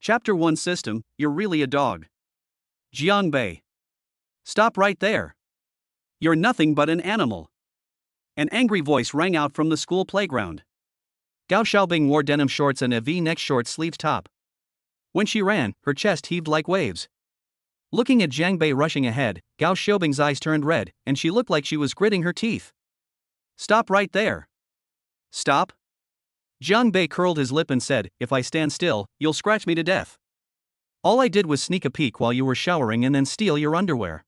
Chapter 1 System, You're Really a Dog. Jiangbei. Stop right there. You're nothing but an animal. An angry voice rang out from the school playground. Gao Xiaobing wore denim shorts and a V-neck short-sleeved top. When she ran, her chest heaved like waves. Looking at Jiangbei rushing ahead, Gao Xiaobing's eyes turned red, and she looked like she was gritting her teeth. Stop right there. Stop. Jiangbei curled his lip and said, "If I stand still, you'll scratch me to death. All I did was sneak a peek while you were showering and then steal your underwear.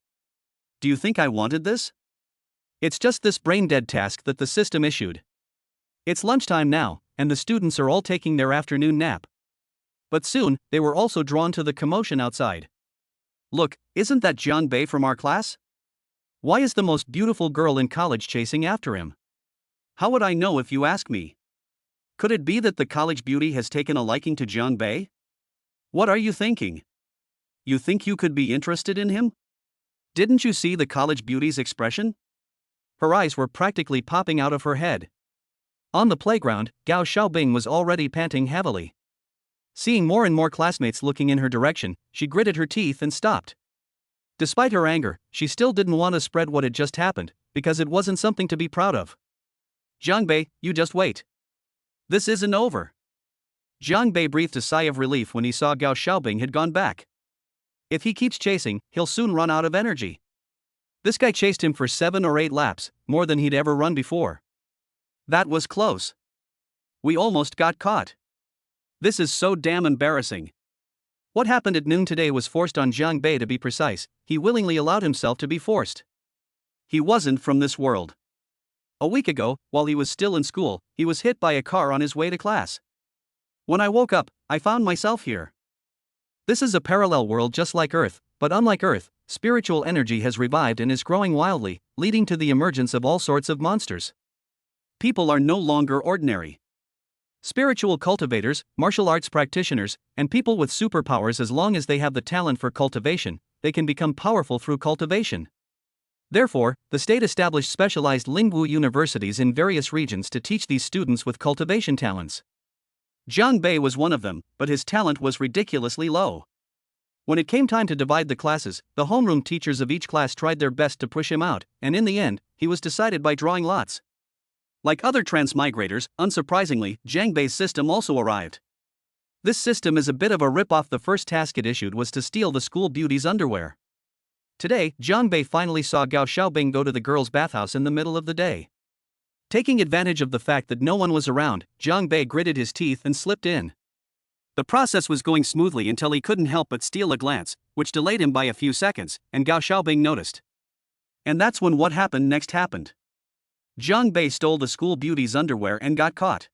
Do you think I wanted this? It's just this brain-dead task that the system issued. It's lunchtime now, and the students are all taking their afternoon nap." But soon, they were also drawn to the commotion outside. Look, isn't that Jiangbei from our class? Why is the most beautiful girl in college chasing after him? How would I know if you ask me? Could it be that the college beauty has taken a liking to Jiangbei? What are you thinking? You think you could be interested in him? Didn't you see the college beauty's expression? Her eyes were practically popping out of her head. On the playground, Gao Xiaobing was already panting heavily. Seeing more and more classmates looking in her direction, she gritted her teeth and stopped. Despite her anger, she still didn't want to spread what had just happened, because it wasn't something to be proud of. Jiangbei, you just wait. This isn't over. Jiangbei breathed a sigh of relief when he saw Gao Xiaobing had gone back. If he keeps chasing, he'll soon run out of energy. This guy chased him for 7 or 8 laps, more than he'd ever run before. That was close. We almost got caught. This is so damn embarrassing. What happened at noon today was forced on Jiangbei, to be precise. He willingly allowed himself to be forced. He wasn't from this world. A week ago, while he was still in school, he was hit by a car on his way to class. When I woke up, I found myself here. This is a parallel world just like Earth, but unlike Earth, spiritual energy has revived and is growing wildly, leading to the emergence of all sorts of monsters. People are no longer ordinary. Spiritual cultivators, martial arts practitioners, and people with superpowers, as long as they have the talent for cultivation, they can become powerful through cultivation. Therefore, the state established specialized Lingwu universities in various regions to teach these students with cultivation talents. Jiangbei was one of them, but his talent was ridiculously low. When it came time to divide the classes, the homeroom teachers of each class tried their best to push him out, and in the end, he was decided by drawing lots. Like other transmigrators, unsurprisingly, Jiangbei's system also arrived. This system is a bit of a rip-off. The first task it issued was to steal the school beauty's underwear. Today, Jiangbei finally saw Gao Xiaobing go to the girls' bathhouse in the middle of the day. Taking advantage of the fact that no one was around, Jiangbei gritted his teeth and slipped in. The process was going smoothly until he couldn't help but steal a glance, which delayed him by a few seconds, and Gao Xiaobing noticed. And that's when what happened next happened. Jiangbei stole the school beauty's underwear and got caught.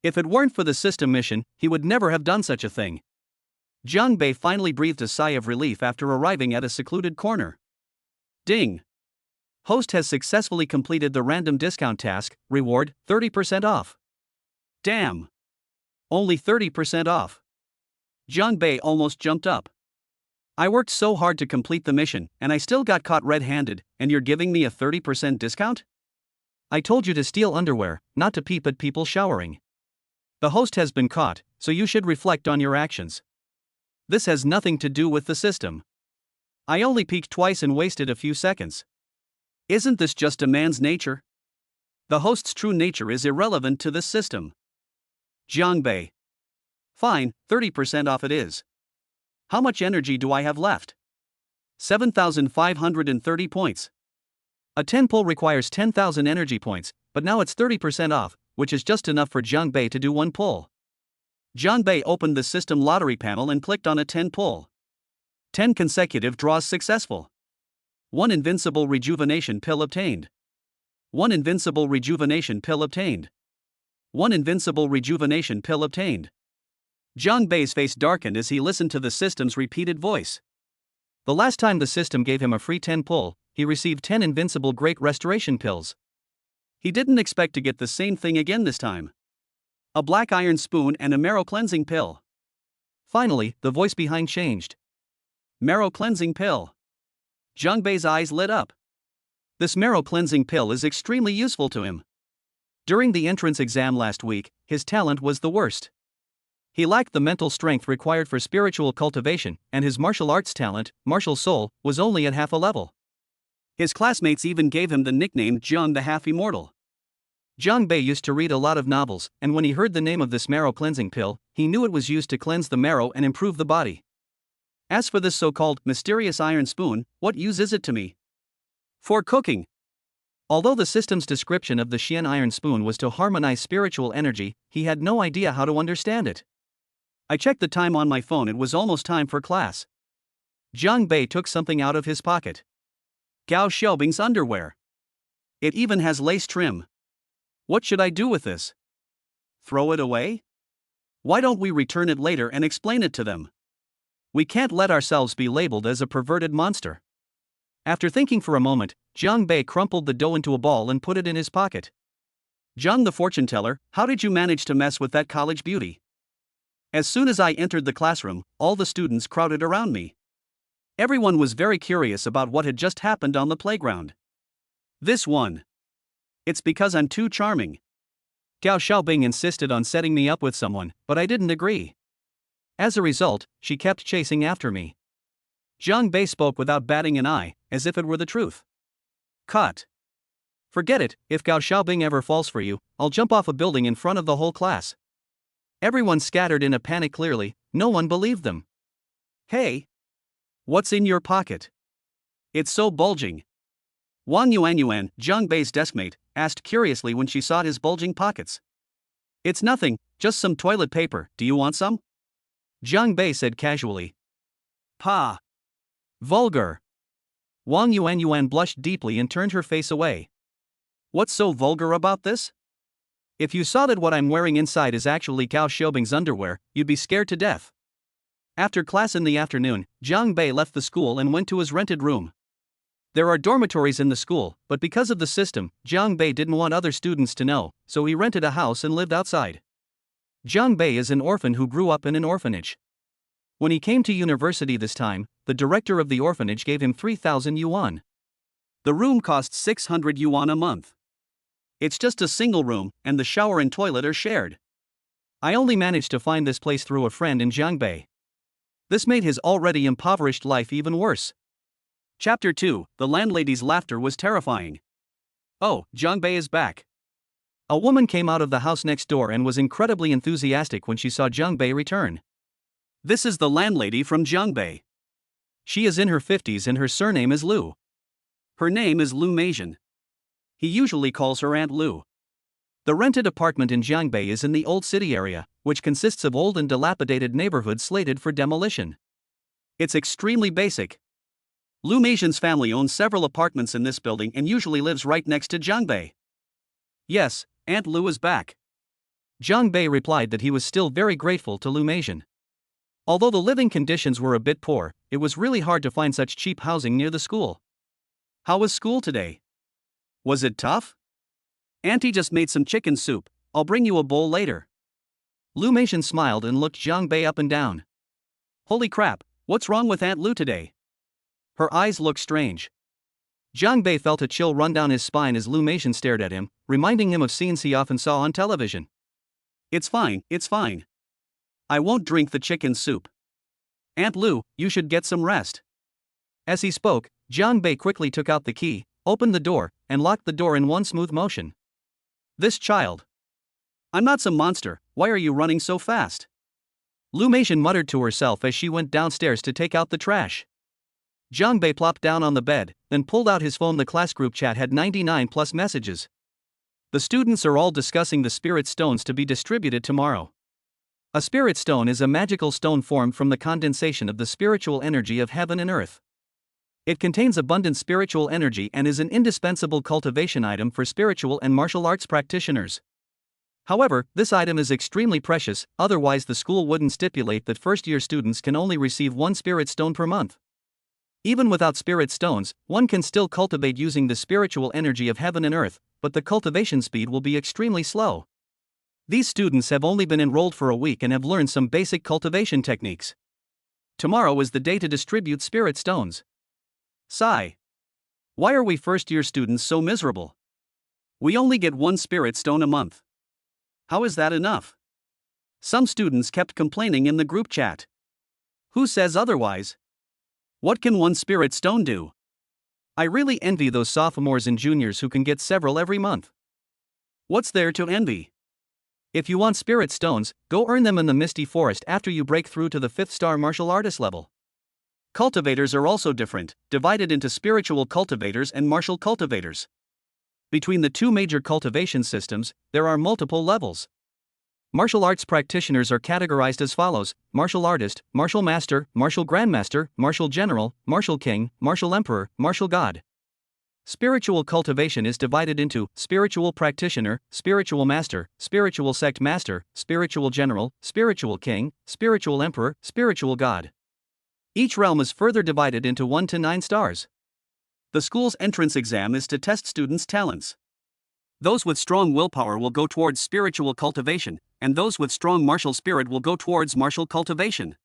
If it weren't for the system mission, he would never have done such a thing. Jiangbei finally breathed a sigh of relief after arriving at a secluded corner. Ding! Host has successfully completed the random discount task, reward, 30% off. Damn! Only 30% off. Jiangbei almost jumped up. I worked so hard to complete the mission, and I still got caught red-handed, and you're giving me a 30% discount? I told you to steal underwear, not to peep at people showering. The host has been caught, so you should reflect on your actions. This has nothing to do with the system. I only peeked twice and wasted a few seconds. Isn't this just a man's nature? The host's true nature is irrelevant to this system. Jiangbei. Fine, 30% off it is. How much energy do I have left? 7,530 points. A 10 pull requires 10,000 energy points, but now it's 30% off, which is just enough for Jiangbei to do 1 pull. Jiangbei opened the system lottery panel and clicked on a 10 pull. 10 consecutive draws successful. 1 invincible rejuvenation pill obtained. 1 invincible rejuvenation pill obtained. 1 invincible rejuvenation pill obtained. Jiangbei's face darkened as he listened to the system's repeated voice. The last time the system gave him a free 10 pull, he received 10 invincible great restoration pills. He didn't expect to get the same thing again this time. A black iron spoon and a marrow cleansing pill. Finally, the voice behind changed. Marrow cleansing pill. Jiangbei's eyes lit up. This marrow cleansing pill is extremely useful to him. During the entrance exam last week, his talent was the worst. He lacked the mental strength required for spiritual cultivation, and his martial arts talent, martial soul, was only at half a level. His classmates even gave him the nickname Jiang the Half-Immortal. Jiang Bei used to read a lot of novels, and when he heard the name of this marrow cleansing pill, he knew it was used to cleanse the marrow and improve the body. As for this so-called mysterious iron spoon, what use is it to me? For cooking. Although the system's description of the Xian iron spoon was to harmonize spiritual energy, he had no idea how to understand it. I checked the time on my phone, it was almost time for class. Jiang Bei took something out of his pocket. Gao Xiaobing's underwear. It even has lace trim. What should I do with this? Throw it away? Why don't we return it later and explain it to them? We can't let ourselves be labeled as a perverted monster. After thinking for a moment, Jiang Bei crumpled the dough into a ball and put it in his pocket. Jiang the fortune teller, how did you manage to mess with that college beauty? As soon as I entered the classroom, all the students crowded around me. Everyone was very curious about what had just happened on the playground. This one. It's because I'm too charming. Gao Xiaobing insisted on setting me up with someone, but I didn't agree. As a result, she kept chasing after me. Jiang Bei spoke without batting an eye, as if it were the truth. Cut. Forget it, if Gao Xiaobing ever falls for you, I'll jump off a building in front of the whole class. Everyone scattered in a panic. Clearly, no one believed them. Hey! What's in your pocket? It's so bulging. Wang Yuan, Jiang Bei's deskmate, asked curiously when she saw his bulging pockets. It's nothing, just some toilet paper, do you want some? Jiang Bei said casually. Pa! Vulgar! Wang Yuan blushed deeply and turned her face away. What's so vulgar about this? If you saw that what I'm wearing inside is actually Gao Xiaobing's underwear, you'd be scared to death. After class in the afternoon, Jiang Bei left the school and went to his rented room. There are dormitories in the school, but because of the system, Jiang Bei didn't want other students to know, so he rented a house and lived outside. Jiang Bei is an orphan who grew up in an orphanage. When he came to university this time, the director of the orphanage gave him 3,000 yuan. The room costs 600 yuan a month. It's just a single room, and the shower and toilet are shared. I only managed to find this place through a friend in Jiangbei. This made his already impoverished life even worse. Chapter 2, The landlady's laughter was terrifying. Oh, Jiangbei is back. A woman came out of the house next door and was incredibly enthusiastic when she saw Jiangbei return. This is the landlady from Jiangbei. She is in her 50s and her surname is Lu. Her name is Lu Meizhen. He usually calls her Aunt Lu. The rented apartment in Jiangbei is in the old city area, which consists of old and dilapidated neighborhoods slated for demolition. It's extremely basic. Lu Meizhen's family owns several apartments in this building and usually lives right next to Jiangbei. Yes, Aunt Lu is back. Jiangbei replied that he was still very grateful to Lu Meizhen. Although the living conditions were a bit poor, it was really hard to find such cheap housing near the school. How was school today? Was it tough? Auntie just made some chicken soup, I'll bring you a bowl later. Lu Meizhen smiled and looked Jiangbei up and down. Holy crap, what's wrong with Aunt Lu today? Her eyes look strange. Jiangbei felt a chill run down his spine as Lu Meizhen stared at him, reminding him of scenes he often saw on television. It's fine, it's fine. I won't drink the chicken soup. Aunt Lu, you should get some rest. As he spoke, Jiangbei quickly took out the key, opened the door, and locked the door in one smooth motion. This child. I'm not some monster, why are you running so fast? Lu Meizhen muttered to herself as she went downstairs to take out the trash. Jiangbei plopped down on the bed, then pulled out his phone. The class group chat had 99 plus messages. The students are all discussing the spirit stones to be distributed tomorrow. A spirit stone is a magical stone formed from the condensation of the spiritual energy of heaven and earth. It contains abundant spiritual energy and is an indispensable cultivation item for spiritual and martial arts practitioners. However, this item is extremely precious, otherwise the school wouldn't stipulate that first-year students can only receive one spirit stone per month. Even without spirit stones, one can still cultivate using the spiritual energy of heaven and earth, but the cultivation speed will be extremely slow. These students have only been enrolled for a week and have learned some basic cultivation techniques. Tomorrow is the day to distribute spirit stones. Sigh. Why are we first-year students so miserable? We only get one spirit stone a month. How is that enough? Some students kept complaining in the group chat. Who says otherwise? What can one spirit stone do? I really envy those sophomores and juniors who can get several every month. What's there to envy? If you want spirit stones, go earn them in the Misty Forest after you break through to the 5th star martial artist level. Cultivators are also different, divided into spiritual cultivators and martial cultivators. Between the two major cultivation systems, there are multiple levels. Martial arts practitioners are categorized as follows: martial artist, martial master, martial grandmaster, martial general, martial king, martial emperor, martial god. Spiritual cultivation is divided into spiritual practitioner, spiritual master, spiritual sect master, spiritual general, spiritual king, spiritual emperor, spiritual god. Each realm is further divided into 1 to 9 stars. The school's entrance exam is to test students' talents. Those with strong willpower will go towards spiritual cultivation, and those with strong martial spirit will go towards martial cultivation.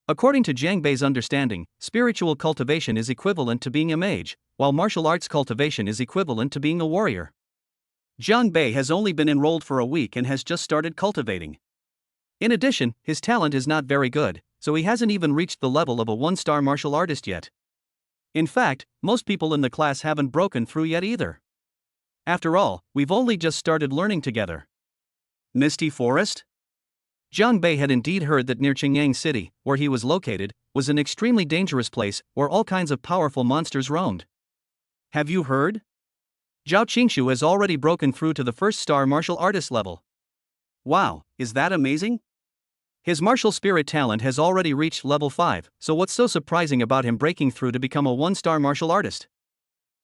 According to Jiang Bei's understanding, spiritual cultivation is equivalent to being a mage, while martial arts cultivation is equivalent to being a warrior. Jiang Bei has only been enrolled for a week and has just started cultivating. In addition, his talent is not very good, so he hasn't even reached the level of a 1-star martial artist yet. In fact, most people in the class haven't broken through yet either. After all, we've only just started learning together. Misty Forest? Jiang Bei had indeed heard that near Qingyang City, where he was located, was an extremely dangerous place where all kinds of powerful monsters roamed. Have you heard? Zhao Qingshu has already broken through to the 1st-star martial artist level. Wow, is that amazing? His martial spirit talent has already reached level 5, so what's so surprising about him breaking through to become a 1-star martial artist?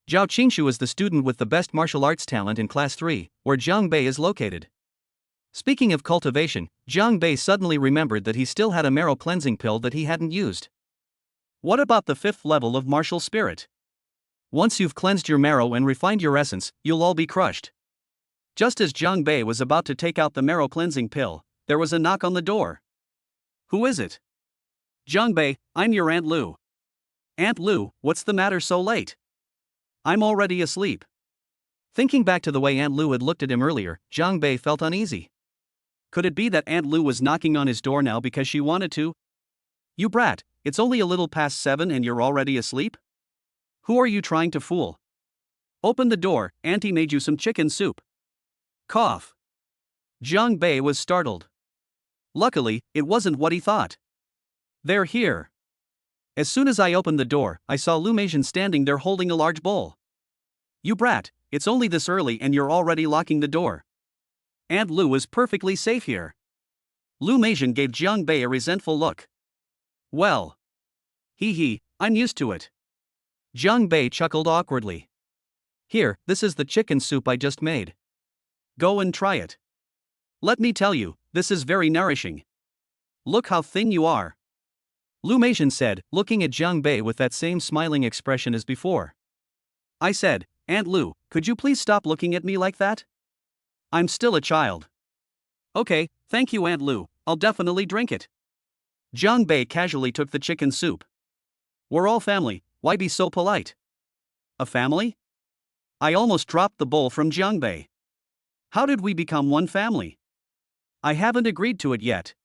Zhao Qingshu is the student with the best martial arts talent in Class 3, where Jiang Bei is located. Speaking of cultivation, Jiang Bei suddenly remembered that he still had a marrow cleansing pill that he hadn't used. What about the 5th level of martial spirit? Once you've cleansed your marrow and refined your essence, you'll all be crushed. Just as Jiang Bei was about to take out the marrow cleansing pill, there was a knock on the door. Who is it? Jiang Bei, I'm your Aunt Lu. Aunt Lu, what's the matter so late? I'm already asleep. Thinking back to the way Aunt Lu had looked at him earlier, Jiang Bei felt uneasy. Could it be that Aunt Lu was knocking on his door now because she wanted to? You brat, it's only a little past 7 and you're already asleep? Who are you trying to fool? Open the door, Auntie made you some chicken soup. Cough. Jiang Bei was startled. Luckily, it wasn't what he thought. They're here. As soon as I opened the door, I saw Lu Meizhen standing there holding a large bowl. You brat, it's only this early and you're already locking the door. Aunt Lu is perfectly safe here. Lu Meizhen gave Jiang Bei a resentful look. Well. Hee, I'm used to it. Jiang Bei chuckled awkwardly. Here, this is the chicken soup I just made. Go and try it. Let me tell you, this is very nourishing. Look how thin you are. Lu Meizhen said, looking at Jiang Bei with that same smiling expression as before. I said, Aunt Lu, could you please stop looking at me like that? I'm still a child. Okay, thank you Aunt Lu, I'll definitely drink it. Jiang Bei casually took the chicken soup. We're all family, why be so polite? A family? I almost dropped the bowl from Jiang Bei. How did we become one family? I haven't agreed to it yet.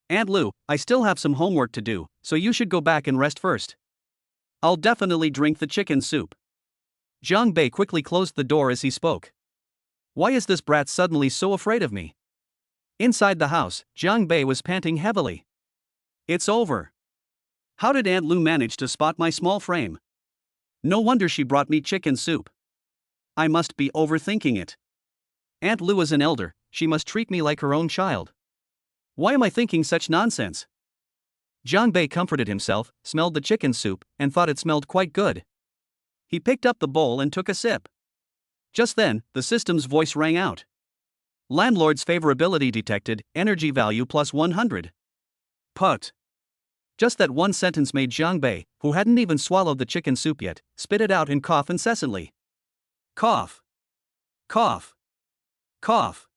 Aunt Lu, I still have some homework to do, so you should go back and rest first. I'll definitely drink the chicken soup. Jiang Bei quickly closed the door as he spoke. Why is this brat suddenly so afraid of me? Inside the house, Jiang Bei was panting heavily. It's over. How did Aunt Lu manage to spot my small frame? No wonder she brought me chicken soup. I must be overthinking it. Aunt Lu is an elder, she must treat me like her own child. Why am I thinking such nonsense? Jiang Bei comforted himself, smelled the chicken soup, and thought it smelled quite good. He picked up the bowl and took a sip. Just then, the system's voice rang out. Landlord's favorability detected, energy value plus 100. Put. Just that one sentence made Jiang Bei, who hadn't even swallowed the chicken soup yet, spit it out and cough incessantly. Cough. Cough. Cough.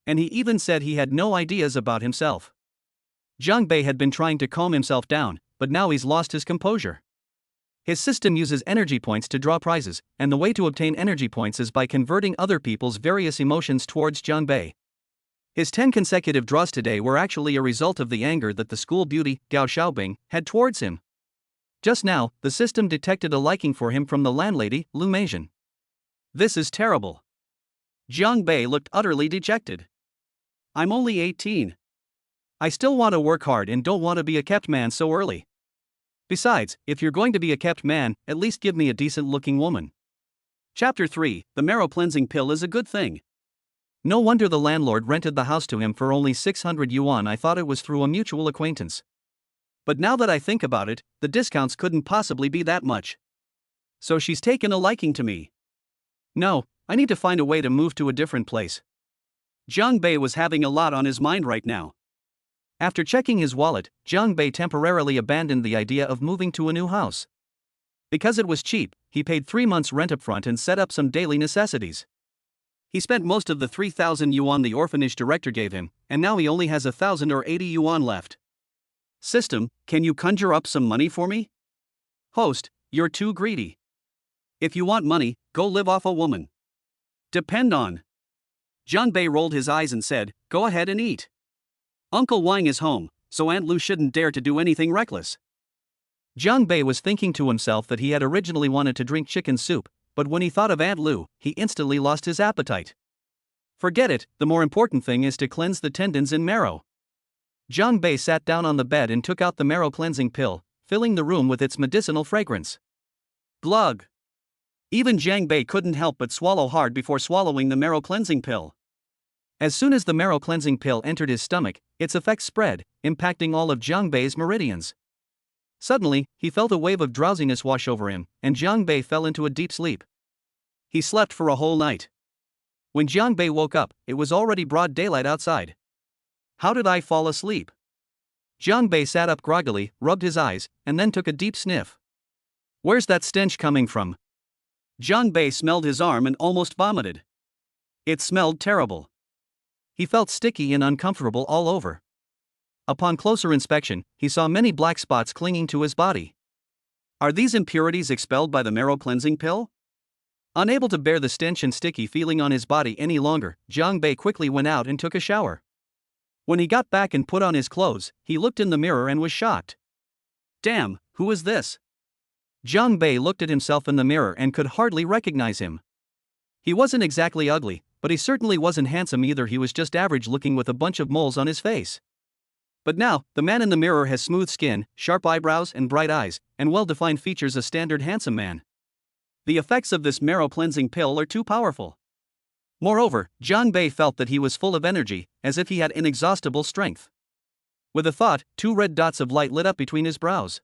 And he even said he had no ideas about himself. Jiang Bei had been trying to calm himself down, but now he's lost his composure. His system uses energy points to draw prizes, and the way to obtain energy points is by converting other people's various emotions towards Jiang Bei. His 10 consecutive draws today were actually a result of the anger that the school beauty, Gao Xiaobing, had towards him. Just now, the system detected a liking for him from the landlady, Lu Meizhen. This is terrible. Jiang Bei looked utterly dejected. I'm only 18. I still want to work hard and don't want to be a kept man so early. Besides, if you're going to be a kept man, at least give me a decent-looking woman. Chapter 3, The Marrow Cleansing Pill is a good thing. No wonder the landlord rented the house to him for only 600 yuan. I thought it was through a mutual acquaintance. But now that I think about it, the discounts couldn't possibly be that much. So she's taken a liking to me. No, I need to find a way to move to a different place. Jiang Bei was having a lot on his mind right now. After checking his wallet, Jiang Bei temporarily abandoned the idea of moving to a new house. Because it was cheap, he paid 3 months' rent upfront and set up some daily necessities. He spent most of the 3,000 yuan the orphanage director gave him, and now he only has 1,080 yuan left. System, can you conjure up some money for me? Host, you're too greedy. If you want money, go live off a woman. Depend on. Jiang Bei rolled his eyes and said, go ahead and eat. Uncle Wang is home, so Aunt Lu shouldn't dare to do anything reckless. Jiang Bei was thinking to himself that he had originally wanted to drink chicken soup, but when he thought of Aunt Lu, he instantly lost his appetite. Forget it, the more important thing is to cleanse the tendons and marrow. Jiang Bei sat down on the bed and took out the marrow cleansing pill, filling the room with its medicinal fragrance. Glug! Even Jiang Bei couldn't help but swallow hard before swallowing the marrow cleansing pill. As soon as the marrow cleansing pill entered his stomach, its effects spread, impacting all of Jiang Bei's meridians. Suddenly, he felt a wave of drowsiness wash over him, and Jiang Bei fell into a deep sleep. He slept for a whole night. When Jiang Bei woke up, it was already broad daylight outside. How did I fall asleep? Jiang Bei sat up groggily, rubbed his eyes, and then took a deep sniff. Where's that stench coming from? Jiang Bei smelled his arm and almost vomited. It smelled terrible. He felt sticky and uncomfortable all over. Upon closer inspection, he saw many black spots clinging to his body. Are these impurities expelled by the marrow cleansing pill? Unable to bear the stench and sticky feeling on his body any longer, Jiang Bei quickly went out and took a shower. When he got back and put on his clothes, he looked in the mirror and was shocked. Damn, who is this? Jiang Bei looked at himself in the mirror and could hardly recognize him. He wasn't exactly ugly, but he certainly wasn't handsome either. He was just average looking with a bunch of moles on his face. But now, the man in the mirror has smooth skin, sharp eyebrows and bright eyes, and well-defined features, a standard handsome man. The effects of this marrow cleansing pill are too powerful. Moreover, Jiang Bei felt that he was full of energy, as if he had inexhaustible strength. With a thought, 2 red dots of light lit up between his brows.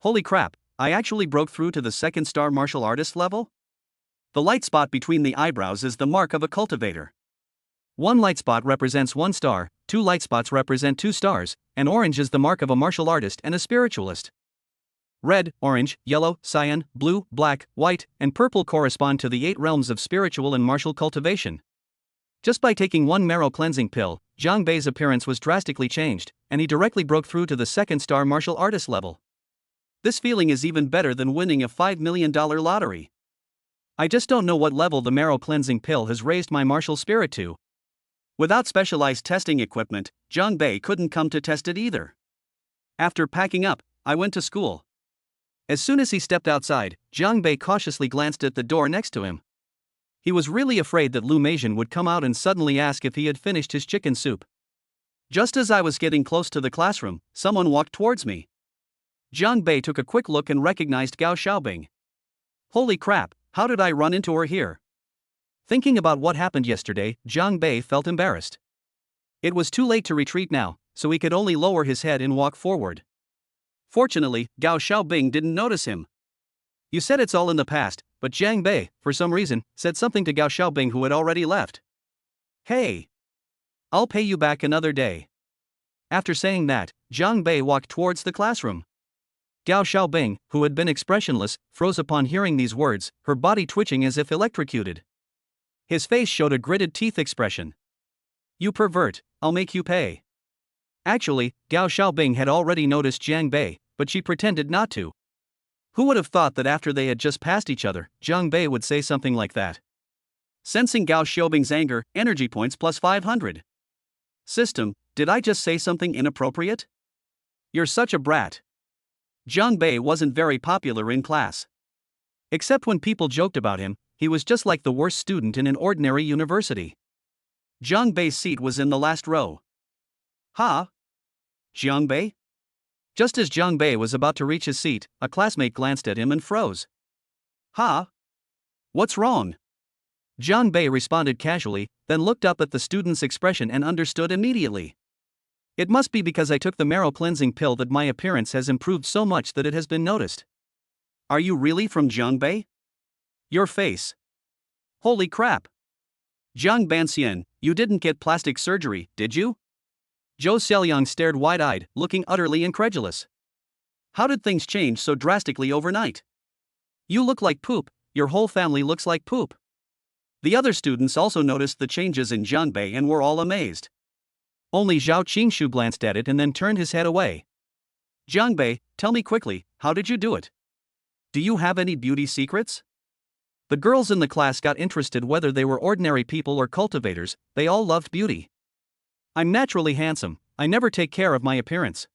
Holy crap, I actually broke through to the 2nd star martial artist level? The light spot between the eyebrows is the mark of a cultivator. 1 light spot represents 1 star, 2 light spots represent 2 stars, and orange is the mark of a martial artist and a spiritualist. Red, orange, yellow, cyan, blue, black, white, and purple correspond to the 8 realms of spiritual and martial cultivation. Just by taking 1 marrow cleansing pill, Jiang Bei's appearance was drastically changed, and he directly broke through to the 2nd star martial artist level. This feeling is even better than winning a $5 million lottery. I just don't know what level the marrow cleansing pill has raised my martial spirit to. Without specialized testing equipment, Jiang Bei couldn't come to test it either. After packing up, I went to school. As soon as he stepped outside, Jiang Bei cautiously glanced at the door next to him. He was really afraid that Lu Meizhen would come out and suddenly ask if he had finished his chicken soup. Just as I was getting close to the classroom, someone walked towards me. Jiang Bei took a quick look and recognized Gao Xiaobing. Holy crap, how did I run into her here? Thinking about what happened yesterday, Jiang Bei felt embarrassed. It was too late to retreat now, so he could only lower his head and walk forward. Fortunately, Gao Xiaobing didn't notice him. You said it's all in the past, but Jiang Bei, for some reason, said something to Gao Xiaobing who had already left. Hey! I'll pay you back another day. After saying that, Jiang Bei walked towards the classroom. Gao Xiaobing, who had been expressionless, froze upon hearing these words, her body twitching as if electrocuted. His face showed a gritted teeth expression. You pervert, I'll make you pay. Actually, Gao Xiaobing had already noticed Jiang Bei, but she pretended not to. Who would have thought that after they had just passed each other, Jiang Bei would say something like that? Sensing Gao Xiaobing's anger, energy points plus 500. System, did I just say something inappropriate? You're such a brat. Jiang Bei wasn't very popular in class. Except when people joked about him, he was just like the worst student in an ordinary university. Jiang Bei's seat was in the last row. Ha! Jiang Bei? Just as Jiang Bei was about to reach his seat, a classmate glanced at him and froze. Ha! What's wrong? Jiang Bei responded casually, then looked up at the student's expression and understood immediately. It must be because I took the marrow cleansing pill that my appearance has improved so much that it has been noticed. Are you really from Jiang Bei? Your face. Holy crap! Jiang Banxian, you didn't get plastic surgery, did you? Zhou Xiaoliang stared wide-eyed, looking utterly incredulous. How did things change so drastically overnight? You look like poop, your whole family looks like poop. The other students also noticed the changes in Jiang Bei and were all amazed. Only Zhao Qingshu glanced at it and then turned his head away. Jiang Bei, tell me quickly, how did you do it? Do you have any beauty secrets? The girls in the class got interested whether they were ordinary people or cultivators, they all loved beauty. I'm naturally handsome, I never take care of my appearance.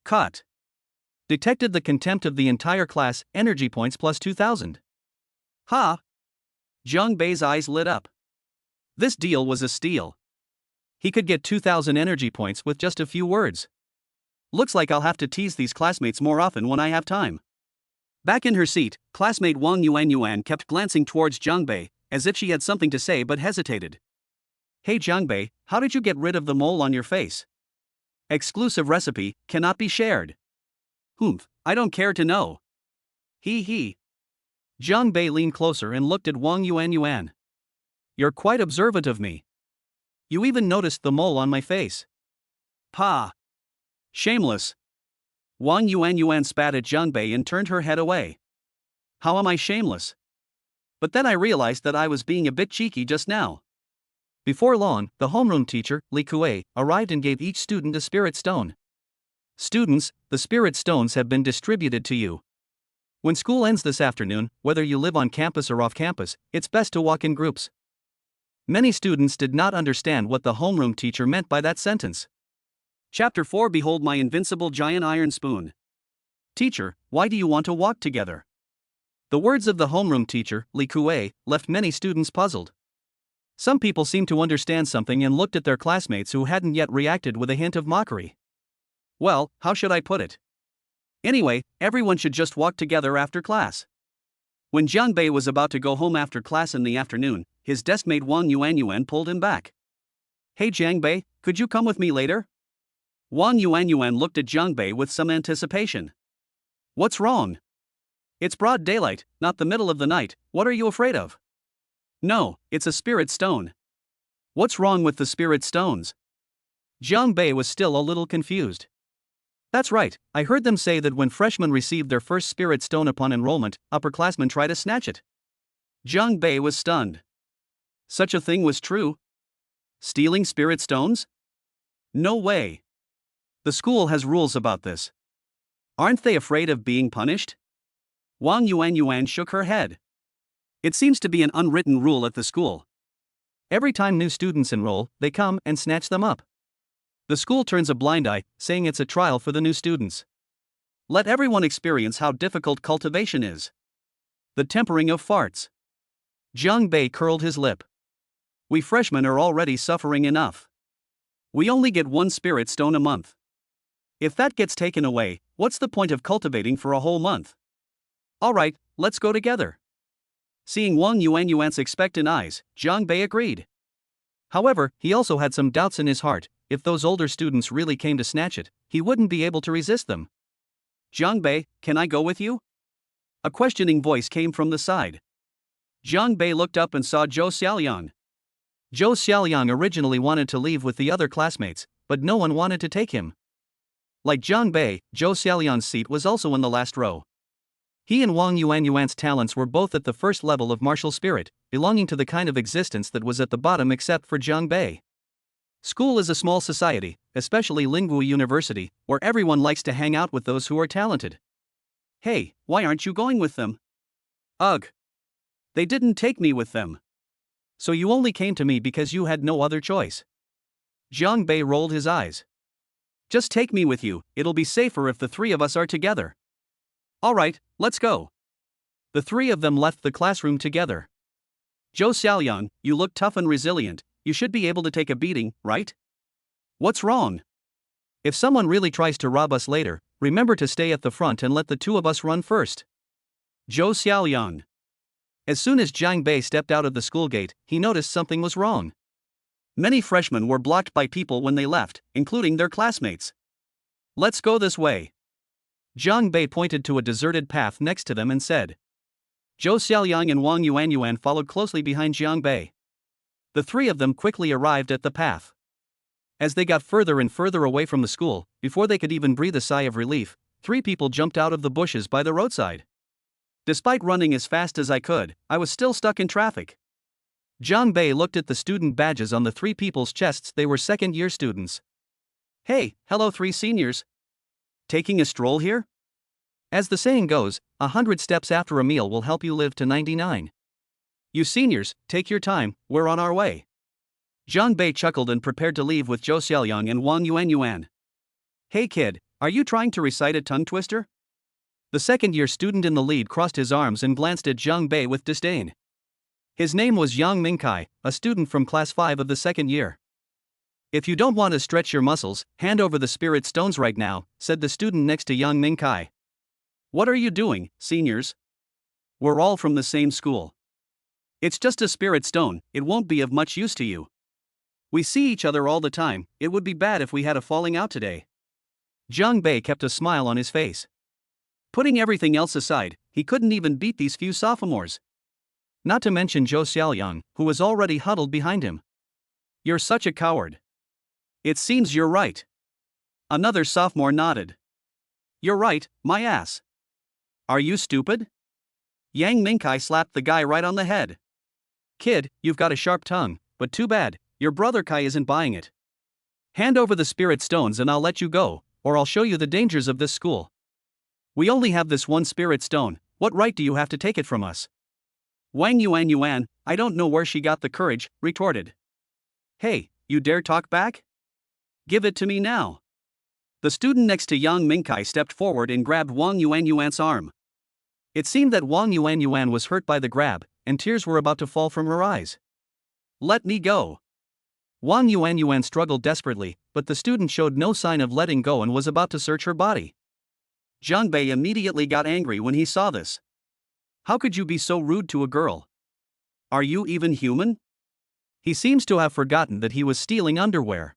Cut. Detected the contempt of the entire class, energy points plus 2,000. Ha! Jiang Bei's eyes lit up. This deal was a steal. He could get 2,000 energy points with just a few words. Looks like I'll have to tease these classmates more often when I have time. Back in her seat, classmate Wang Yuan kept glancing towards Jiang Bei, as if she had something to say but hesitated. Hey Jiang Bei, how did you get rid of the mole on your face? Exclusive recipe, cannot be shared. Humph, I don't care to know. He. Jiang Bei leaned closer and looked at Wang Yuan. You're quite observant of me. You even noticed the mole on my face. Pa! Shameless. Wang Yuan spat at Jiang Bei and turned her head away. How am I shameless? But then I realized that I was being a bit cheeky just now. Before long, the homeroom teacher, Li Kuei, arrived and gave each student a spirit stone. Students, the spirit stones have been distributed to you. When school ends this afternoon, whether you live on campus or off campus, it's best to walk in groups. Many students did not understand what the homeroom teacher meant by that sentence. Chapter 4 Behold my invincible giant iron spoon. Teacher, why do you want to walk together? The words of the homeroom teacher, Li Kuei, left many students puzzled. Some people seemed to understand something and looked at their classmates who hadn't yet reacted with a hint of mockery. Well, how should I put it? Anyway, everyone should just walk together after class. When Jiang Bei was about to go home after class in the afternoon, his deskmate Wang Yuan pulled him back. Hey Jiang Bei, could you come with me later? Wang Yuan looked at Jiang Bei with some anticipation. What's wrong? It's broad daylight, not the middle of the night, what are you afraid of? No, it's a spirit stone. What's wrong with the spirit stones? Jiang Bei was still a little confused. That's right, I heard them say that when freshmen received their first spirit stone upon enrollment, upperclassmen try to snatch it. Jiang Bei was stunned. Such a thing was true? Stealing spirit stones? No way. The school has rules about this. Aren't they afraid of being punished? Wang Yuan shook her head. It seems to be an unwritten rule at the school. Every time new students enroll, they come and snatch them up. The school turns a blind eye, saying it's a trial for the new students. Let everyone experience how difficult cultivation is. The tempering of farts. Jiang Bei curled his lip. We freshmen are already suffering enough. We only get one spirit stone a month. If that gets taken away, what's the point of cultivating for a whole month? Alright, let's go together. Seeing Wang Yuan's expectant eyes, Jiang Bei agreed. However, he also had some doubts in his heart. If those older students really came to snatch it, he wouldn't be able to resist them. Jiang Bei, can I go with you? A questioning voice came from the side. Jiang Bei looked up and saw Zhou Xiaoliang. Zhou Xiaoliang originally wanted to leave with the other classmates, but no one wanted to take him. Like Jiang Bei, Zhou Xiaoliang's seat was also in the last row. He and Wang Yuan's talents were both at the first level of martial spirit, belonging to the kind of existence that was at the bottom except for Jiang Bei. School is a small society, especially Lingwu University, where everyone likes to hang out with those who are talented. Hey, why aren't you going with them? Ugh. They didn't take me with them. So you only came to me because you had no other choice. Jiang Bei rolled his eyes. Just take me with you, it'll be safer if the three of us are together. Alright, let's go. The three of them left the classroom together. Zhou Xiaoyang, you look tough and resilient, you should be able to take a beating, right? What's wrong? If someone really tries to rob us later, remember to stay at the front and let the two of us run first. Zhou Xiaoyang. As soon as Jiang Bei stepped out of the school gate, he noticed something was wrong. Many freshmen were blocked by people when they left, including their classmates. Let's go this way. Jiang Bei pointed to a deserted path next to them and said. Zhou Xiaoyang and Wang Yuanyuan followed closely behind Jiang Bei. The three of them quickly arrived at the path. As they got further and further away from the school, before they could even breathe a sigh of relief, three people jumped out of the bushes by the roadside. Despite running as fast as I could, I was still stuck in traffic. Jiang Bei looked at the student badges on the three people's chests. They were second-year students. Hey, hello three seniors. Taking a stroll here? As the saying goes, 100 steps after a meal will help you live to 99. You seniors, take your time, we're on our way. Jiang Bei chuckled and prepared to leave with Zhou Xiaoyang and Wang Yuanyuan. Hey kid, are you trying to recite a tongue twister? The second-year student in the lead crossed his arms and glanced at Jiang Bei with disdain. His name was Yang Mingkai, a student from class 5 of the second year. If you don't want to stretch your muscles, hand over the spirit stones right now, said the student next to Yang Mingkai. What are you doing, seniors? We're all from the same school. It's just a spirit stone, it won't be of much use to you. We see each other all the time, it would be bad if we had a falling out today. Jiang Bei kept a smile on his face. Putting everything else aside, he couldn't even beat these few sophomores. Not to mention Zhou Xiaoyang, who was already huddled behind him. You're such a coward. It seems you're right. Another sophomore nodded. You're right, my ass. Are you stupid? Yang Mingkai slapped the guy right on the head. Kid, you've got a sharp tongue, but too bad, your brother Kai isn't buying it. Hand over the spirit stones and I'll let you go, or I'll show you the dangers of this school. We only have this one spirit stone, what right do you have to take it from us? Wang Yuanyuan, I don't know where she got the courage, retorted. Hey, you dare talk back? Give it to me now. The student next to Yang Mingkai stepped forward and grabbed Wang Yuanyuan's arm. It seemed that Wang Yuanyuan was hurt by the grab, and tears were about to fall from her eyes. Let me go. Wang Yuanyuan struggled desperately, but the student showed no sign of letting go and was about to search her body. Jiang Bei immediately got angry when he saw this. How could you be so rude to a girl? Are you even human? He seems to have forgotten that he was stealing underwear.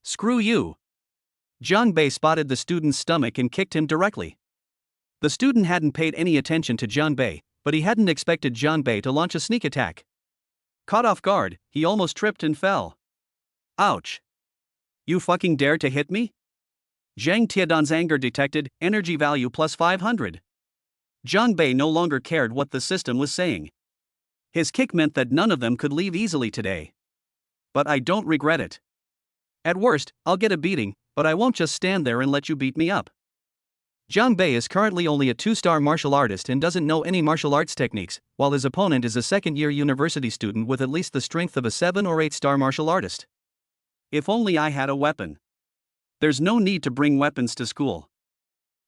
Screw you. Jiang Bei spotted the student's stomach and kicked him directly. The student hadn't paid any attention to Jiang Bei, but he hadn't expected Jiang Bei to launch a sneak attack. Caught off guard, he almost tripped and fell. Ouch. You fucking dare to hit me? Zhang Tiadan's anger detected, energy value plus 500. Jiang Bei no longer cared what the system was saying. His kick meant that none of them could leave easily today. But I don't regret it. At worst, I'll get a beating, but I won't just stand there and let you beat me up. Jiang Bei is currently only a 2-star martial artist and doesn't know any martial arts techniques, while his opponent is a second-year university student with at least the strength of a 7 or 8-star martial artist. If only I had a weapon. There's no need to bring weapons to school.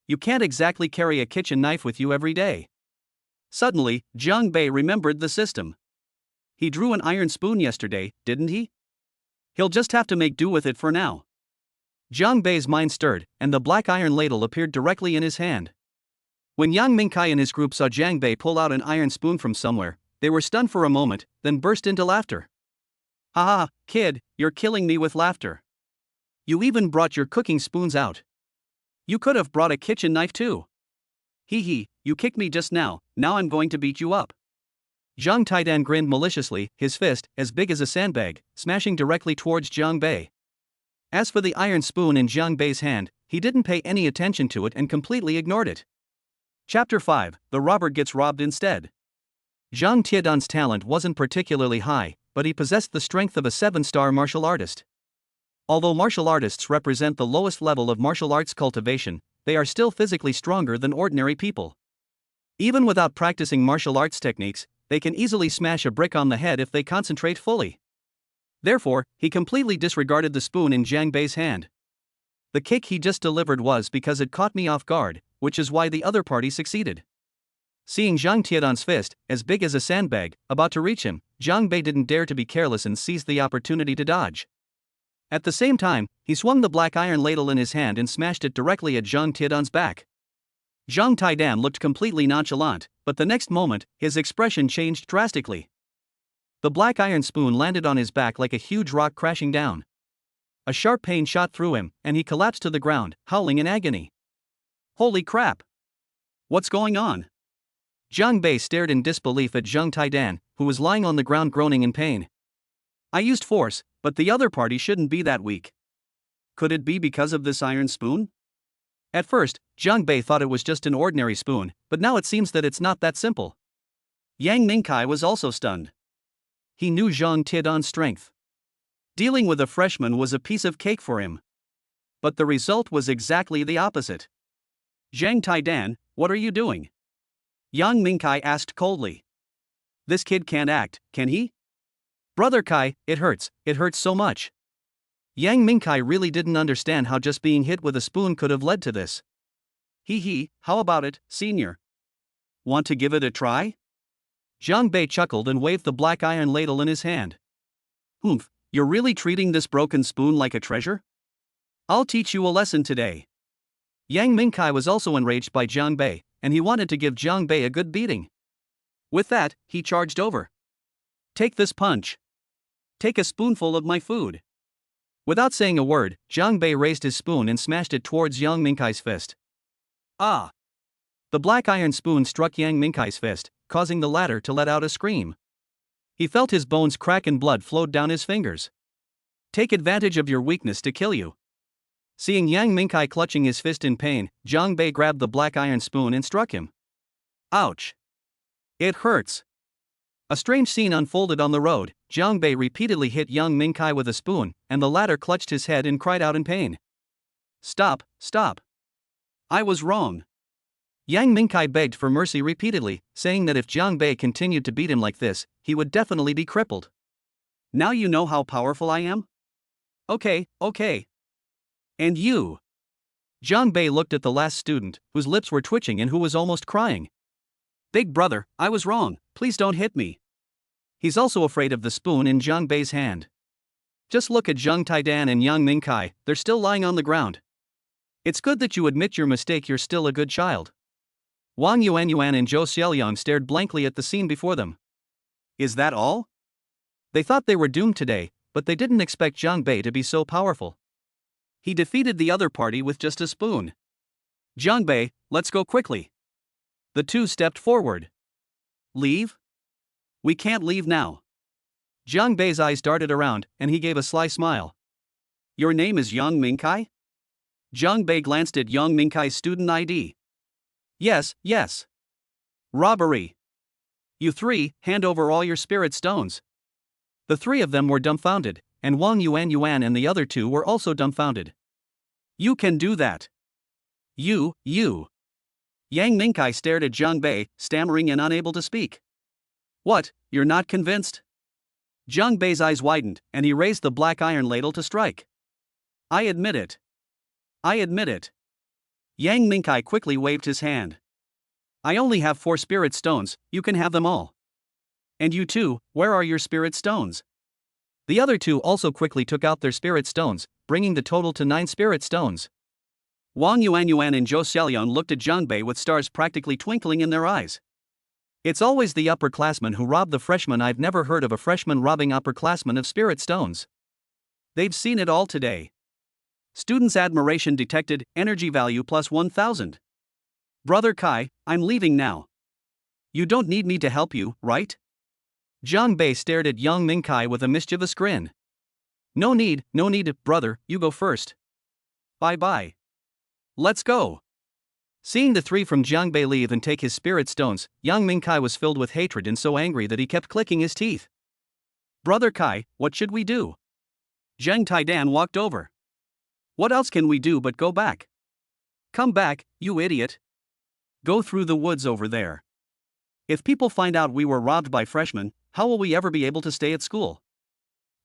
You can't exactly carry a kitchen knife with you every day. Suddenly, Jiang Bei remembered the system. He drew an iron spoon yesterday, didn't he? He'll just have to make do with it for now. Jiang Bei's mind stirred, and the black iron ladle appeared directly in his hand. When Yang Mingkai and his group saw Jiang Bei pull out an iron spoon from somewhere, they were stunned for a moment, then burst into laughter. Haha, kid, you're killing me with laughter. You even brought your cooking spoons out. You could have brought a kitchen knife too. Hee hee, you kicked me just now I'm going to beat you up. Zhang Taidan grinned maliciously, his fist, as big as a sandbag, smashing directly towards Jiang Bei. As for the iron spoon in Jiang Bei's hand, he didn't pay any attention to it and completely ignored it. Chapter 5, The Robber Gets Robbed Instead. Zhang Tiadan's talent wasn't particularly high, but he possessed the strength of a 7-star martial artist. Although martial artists represent the lowest level of martial arts cultivation, they are still physically stronger than ordinary people. Even without practicing martial arts techniques, they can easily smash a brick on the head if they concentrate fully. Therefore, he completely disregarded the spoon in Jiang Bei's hand. The kick he just delivered was because it caught me off guard, which is why the other party succeeded. Seeing Zhang Tietan's fist, as big as a sandbag, about to reach him, Jiang Bei didn't dare to be careless and seized the opportunity to dodge. At the same time, he swung the black iron ladle in his hand and smashed it directly at Zhang Tietan's back. Zhang Taidan looked completely nonchalant, but the next moment, his expression changed drastically. The black iron spoon landed on his back like a huge rock crashing down. A sharp pain shot through him, and he collapsed to the ground, howling in agony. Holy crap! What's going on? Jiang Bei stared in disbelief at Zhang Taidan, who was lying on the ground groaning in pain. I used force, but the other party shouldn't be that weak. Could it be because of this iron spoon? At first, Jiang Bei thought it was just an ordinary spoon, but now it seems that it's not that simple. Yang Mingkai was also stunned. He knew Zhang Tietan's strength. Dealing with a freshman was a piece of cake for him. But the result was exactly the opposite. Zhang Taidan, what are you doing? Yang Mingkai asked coldly. This kid can't act, can he? Brother Kai, it hurts so much. Yang Mingkai really didn't understand how just being hit with a spoon could have led to this. How about it, senior? Want to give it a try? Zhang Bei chuckled and waved the black iron ladle in his hand. Humph, you're really treating this broken spoon like a treasure? I'll teach you a lesson today. Yang Mingkai was also enraged by Jiang Bei, and he wanted to give Jiang Bei a good beating. With that, he charged over. Take this punch. Take a spoonful of my food. Without saying a word, Jiang Bei raised his spoon and smashed it towards Yang Mingkai's fist. Ah! The black iron spoon struck Yang Mingkai's fist, causing the latter to let out a scream. He felt his bones crack and blood flowed down his fingers. Take advantage of your weakness to kill you. Seeing Yang Mingkai clutching his fist in pain, Jiang Bei grabbed the black iron spoon and struck him. Ouch! It hurts. A strange scene unfolded on the road. Jiang Bei repeatedly hit Yang Mingkai with a spoon, and the latter clutched his head and cried out in pain. Stop, stop. I was wrong. Yang Mingkai begged for mercy repeatedly, saying that if Jiang Bei continued to beat him like this, he would definitely be crippled. Now you know how powerful I am? Okay. And you? Jiang Bei looked at the last student, whose lips were twitching and who was almost crying. Big brother, I was wrong, please don't hit me. He's also afraid of the spoon in Jiang Bei's hand. Just look at Zhang Taidan and Yang Mingkai, they're still lying on the ground. It's good that you admit your mistake, you're still a good child. Wang Yuanyuan and Zhou Xiaoliang stared blankly at the scene before them. Is that all? They thought they were doomed today, but they didn't expect Jiang Bei to be so powerful. He defeated the other party with just a spoon. Jiang Bei, let's go quickly. The two stepped forward. Leave? We can't leave now. Jiang Bei's eyes darted around, and he gave a sly smile. Your name is Yang Mingkai? Jiang Bei glanced at Yang Mingkai's student ID. Yes. Robbery. You three, hand over all your spirit stones. The three of them were dumbfounded, and Wang Yuanyuan and the other two were also dumbfounded. You can do that. You. Yang Mingkai stared at Jiang Bei, stammering and unable to speak. What, you're not convinced? Jiang Bei's eyes widened, and he raised the black iron ladle to strike. I admit it. Yang Mingkai quickly waved his hand. I only have 4 spirit stones, you can have them all. And you too, where are your spirit stones? The other two also quickly took out their spirit stones, bringing the total to 9 spirit stones. Wang Yuanyuan and Zhou Xiaoliang looked at Jiang Bei with stars practically twinkling in their eyes. It's always the upperclassmen who rob the freshmen. I've never heard of a freshman robbing upperclassmen of spirit stones. They've seen it all today. Students' admiration detected, energy value plus 1000. Brother Kai, I'm leaving now. You don't need me to help you, right? Jiang Bei stared at Yang Mingkai with a mischievous grin. No need, brother, you go first. Bye. Let's go. Seeing the three from Jiang Bei leave and take his spirit stones, Yang Mingkai was filled with hatred and so angry that he kept clicking his teeth. Brother Kai, what should we do? Zhang Taidan walked over. What else can we do but go back? Come back, you idiot. Go through the woods over there. If people find out we were robbed by freshmen, how will we ever be able to stay at school?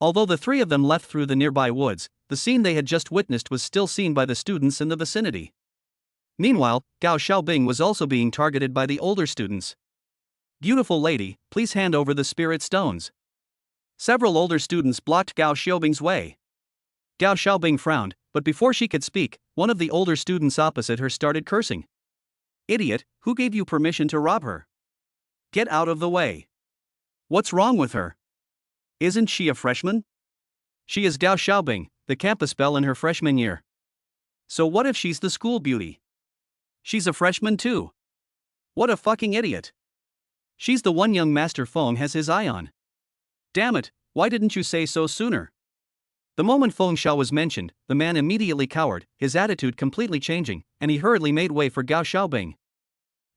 Although the three of them left through the nearby woods, the scene they had just witnessed was still seen by the students in the vicinity. Meanwhile, Gao Xiaobing was also being targeted by the older students. "Beautiful lady, please hand over the spirit stones." Several older students blocked Gao Xiaobing's way. Gao Xiaobing frowned, but before she could speak, one of the older students opposite her started cursing. "Idiot, who gave you permission to rob her? Get out of the way. What's wrong with her? Isn't she a freshman?" "She is Gao Xiaobing, the campus belle in her freshman year." "So what if she's the school beauty? She's a freshman too. What a fucking idiot. She's the one young Master Feng has his eye on. Damn it, why didn't you say so sooner?" The moment Feng Xiao was mentioned, the man immediately cowered, his attitude completely changing, and he hurriedly made way for Gao Xiaobing.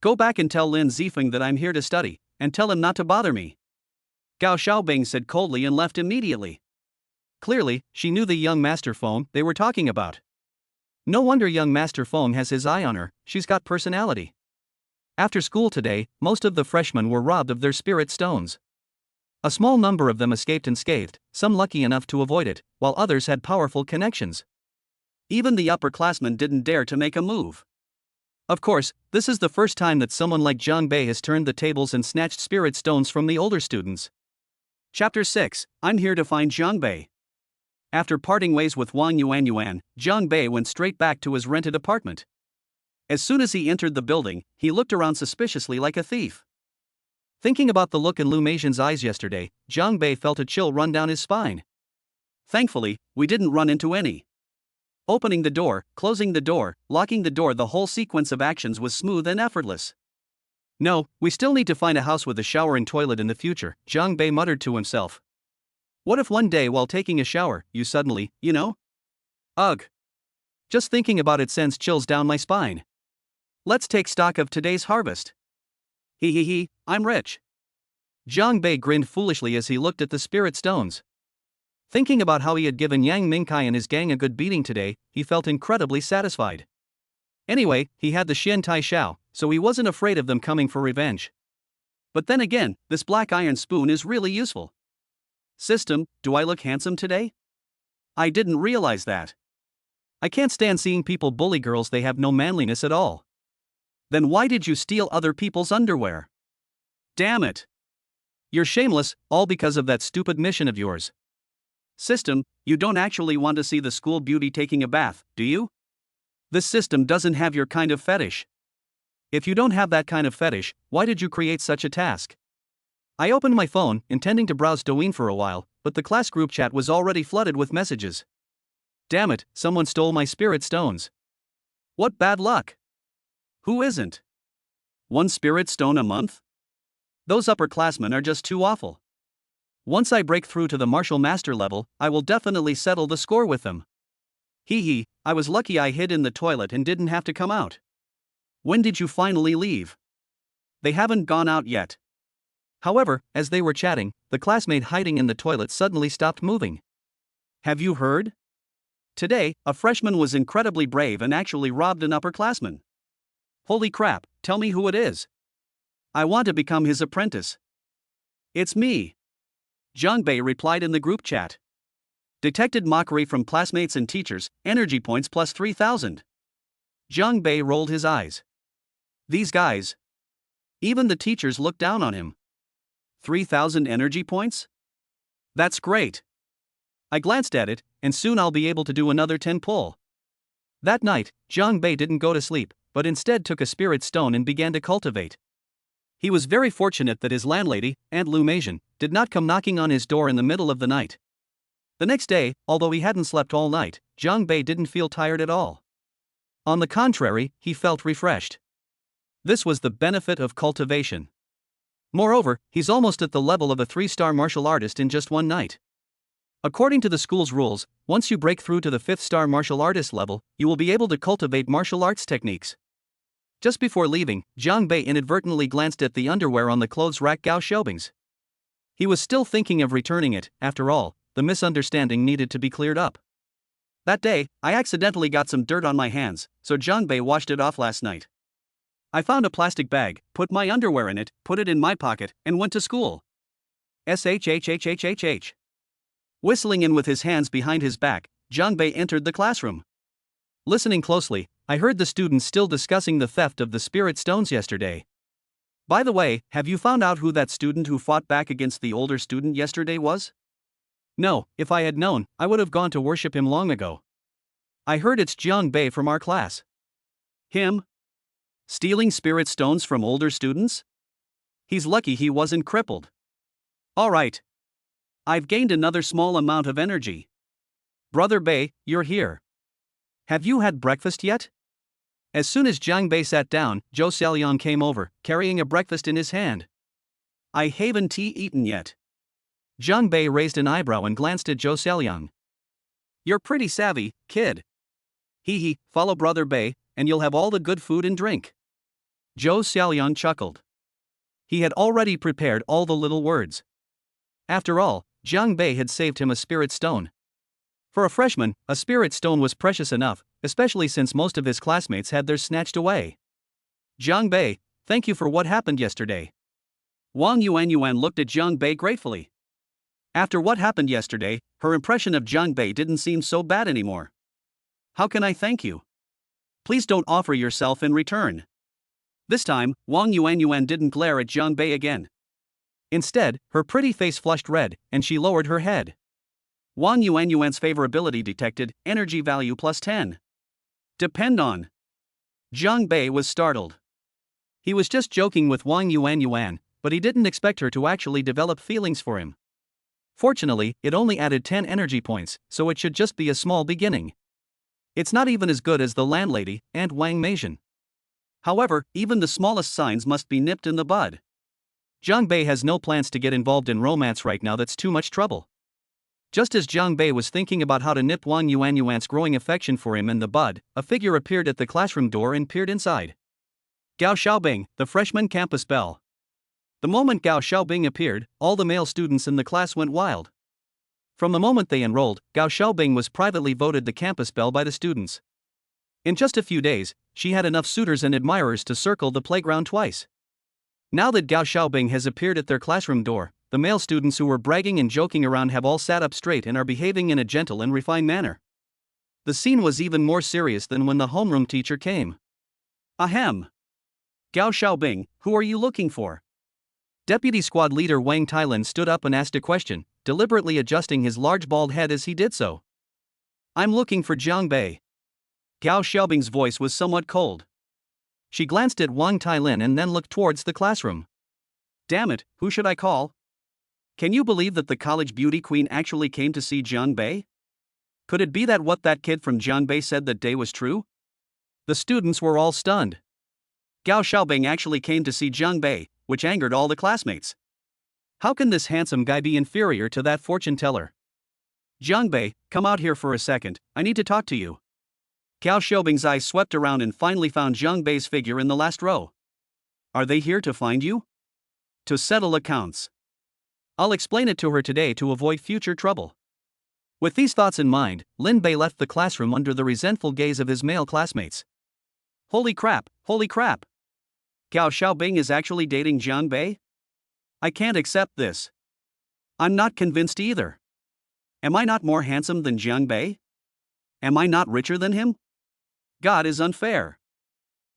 "Go back and tell Lin Zifeng that I'm here to study, and tell him not to bother me," Gao Xiaobing said coldly and left immediately. Clearly, she knew the young Master Feng they were talking about. No wonder young Master Feng has his eye on her, she's got personality. After school today, most of the freshmen were robbed of their spirit stones. A small number of them escaped unscathed, some lucky enough to avoid it, while others had powerful connections. Even the upperclassmen didn't dare to make a move. Of course, this is the first time that someone like Zhang Bei has turned the tables and snatched spirit stones from the older students. Chapter 6, I'm here to find Zhang Bei. After parting ways with Wang Yuan, Zhang Bei went straight back to his rented apartment. As soon as he entered the building, he looked around suspiciously like a thief. Thinking about the look in Lu Meijian's eyes yesterday, Zhang Bei felt a chill run down his spine. Thankfully, we didn't run into any. Opening the door, closing the door, locking the door, the whole sequence of actions was smooth and effortless. No, we still need to find a house with a shower and toilet in the future, Zhang Bei muttered to himself. What if one day while taking a shower, you suddenly, Ugh. Just thinking about it sends chills down my spine. Let's take stock of today's harvest. He, I'm rich. Zhang Bei grinned foolishly as he looked at the spirit stones. Thinking about how he had given Yang Mingkai and his gang a good beating today, he felt incredibly satisfied. Anyway, he had the Xian Tai Xiao, so he wasn't afraid of them coming for revenge. But then again, this black iron spoon is really useful. System, do I look handsome today? I didn't realize that. I can't stand seeing people bully girls, they have no manliness at all. Then why did you steal other people's underwear? Damn it. You're shameless, all because of that stupid mission of yours. System, you don't actually want to see the school beauty taking a bath, do you? This system doesn't have your kind of fetish. If you don't have that kind of fetish, why did you create such a task? I opened my phone, intending to browse Douyin for a while, but the class group chat was already flooded with messages. Damn it, someone stole my spirit stones. What bad luck. Who isn't? 1 spirit stone a month? Those upperclassmen are just too awful. Once I break through to the martial master level, I will definitely settle the score with them. I was lucky I hid in the toilet and didn't have to come out. When did you finally leave? They haven't gone out yet. However, as they were chatting, the classmate hiding in the toilet suddenly stopped moving. Have you heard? Today, a freshman was incredibly brave and actually robbed an upperclassman. Holy crap, tell me who it is. I want to become his apprentice. It's me. Zhang Bei replied in the group chat. Detected mockery from classmates and teachers, energy points plus 3,000. Zhang Bei rolled his eyes. These guys. Even the teachers looked down on him. 3,000 energy points? That's great. I glanced at it, and soon I'll be able to do another 10 pull. That night, Zhang Bei didn't go to sleep, but instead took a spirit stone and began to cultivate. He was very fortunate that his landlady, Aunt Lu Meijian, did not come knocking on his door in the middle of the night. The next day, although he hadn't slept all night, Zhang Bei didn't feel tired at all. On the contrary, he felt refreshed. This was the benefit of cultivation. Moreover, he's almost at the level of a 3-star martial artist in just one night. According to the school's rules, once you break through to the 5th-star martial artist level, you will be able to cultivate martial arts techniques. Just before leaving, Zhang Bei inadvertently glanced at the underwear on the clothes rack Gao Xiaobing's. He was still thinking of returning it. After all, the misunderstanding needed to be cleared up. That day, I accidentally got some dirt on my hands, so Zhang Bei washed it off last night. I found a plastic bag, put my underwear in it, put it in my pocket, and went to school. SHHHHHH. Whistling in with his hands behind his back, Jiang Bei entered the classroom. Listening closely, I heard the students still discussing the theft of the spirit stones yesterday. By the way, have you found out who that student who fought back against the older student yesterday was? No, if I had known, I would have gone to worship him long ago. I heard it's Jiang Bei from our class. Him? Stealing spirit stones from older students? He's lucky he wasn't crippled. Alright. I've gained another small amount of energy. Brother Bei, you're here. Have you had breakfast yet? As soon as Jiang Bei sat down, Zhou Xiaoliang came over, carrying a breakfast in his hand. I haven't tea eaten yet. Jiang Bei raised an eyebrow and glanced at Zhou Xiaoliang. You're pretty savvy, kid. Hee, follow Brother Bei, and you'll have all the good food and drink. Zhou Xiaoliang chuckled. He had already prepared all the little words. After all, Jiang Bei had saved him a spirit stone. For a freshman, a spirit stone was precious enough, especially since most of his classmates had theirs snatched away. Jiang Bei, thank you for what happened yesterday. Wang Yuanyuan looked at Jiang Bei gratefully. After what happened yesterday, her impression of Jiang Bei didn't seem so bad anymore. How can I thank you? Please don't offer yourself in return. This time, Wang Yuanyuan didn't glare at Jiang Bei again. Instead, her pretty face flushed red, and she lowered her head. Wang Yuanyuan's favorability detected, energy value plus 10. Depend on. Jiang Bei was startled. He was just joking with Wang Yuanyuan, but he didn't expect her to actually develop feelings for him. Fortunately, it only added 10 energy points, so it should just be a small beginning. It's not even as good as the landlady and Wang Meijian. However, even the smallest signs must be nipped in the bud. Jiang Bei has no plans to get involved in romance right now, that's too much trouble. Just as Jiang Bei was thinking about how to nip Wang Yuanyuan's growing affection for him in the bud, a figure appeared at the classroom door and peered inside. Gao Xiaobing, the freshman campus belle. The moment Gao Xiaobing appeared, all the male students in the class went wild. From the moment they enrolled, Gao Xiaobing was privately voted the campus belle by the students. In just a few days, she had enough suitors and admirers to circle the playground twice. Now that Gao Xiaobing has appeared at their classroom door, the male students who were bragging and joking around have all sat up straight and are behaving in a gentle and refined manner. The scene was even more serious than when the homeroom teacher came. Ahem. Gao Xiaobing, who are you looking for? Deputy squad leader Wang Tailin stood up and asked a question, deliberately adjusting his large bald head as he did so. I'm looking for Jiang Bei. Gao Xiaobing's voice was somewhat cold. She glanced at Wang Tailin and then looked towards the classroom. Damn it, who should I call? Can you believe that the college beauty queen actually came to see Jiang Bei? Could it be that what that kid from Jiang Bei said that day was true? The students were all stunned. Gao Xiaobing actually came to see Jiang Bei, which angered all the classmates. How can this handsome guy be inferior to that fortune teller? Jiang Bei, come out here for a second, I need to talk to you. Gao Xiaobing's eyes swept around and finally found Jiang Bei's figure in the last row. Are they here to find you? To settle accounts. I'll explain it to her today to avoid future trouble. With these thoughts in mind, Lin Bei left the classroom under the resentful gaze of his male classmates. Holy crap, holy crap. Gao Xiaobing is actually dating Jiang Bei? I can't accept this. I'm not convinced either. Am I not more handsome than Jiang Bei? Am I not richer than him? God is unfair.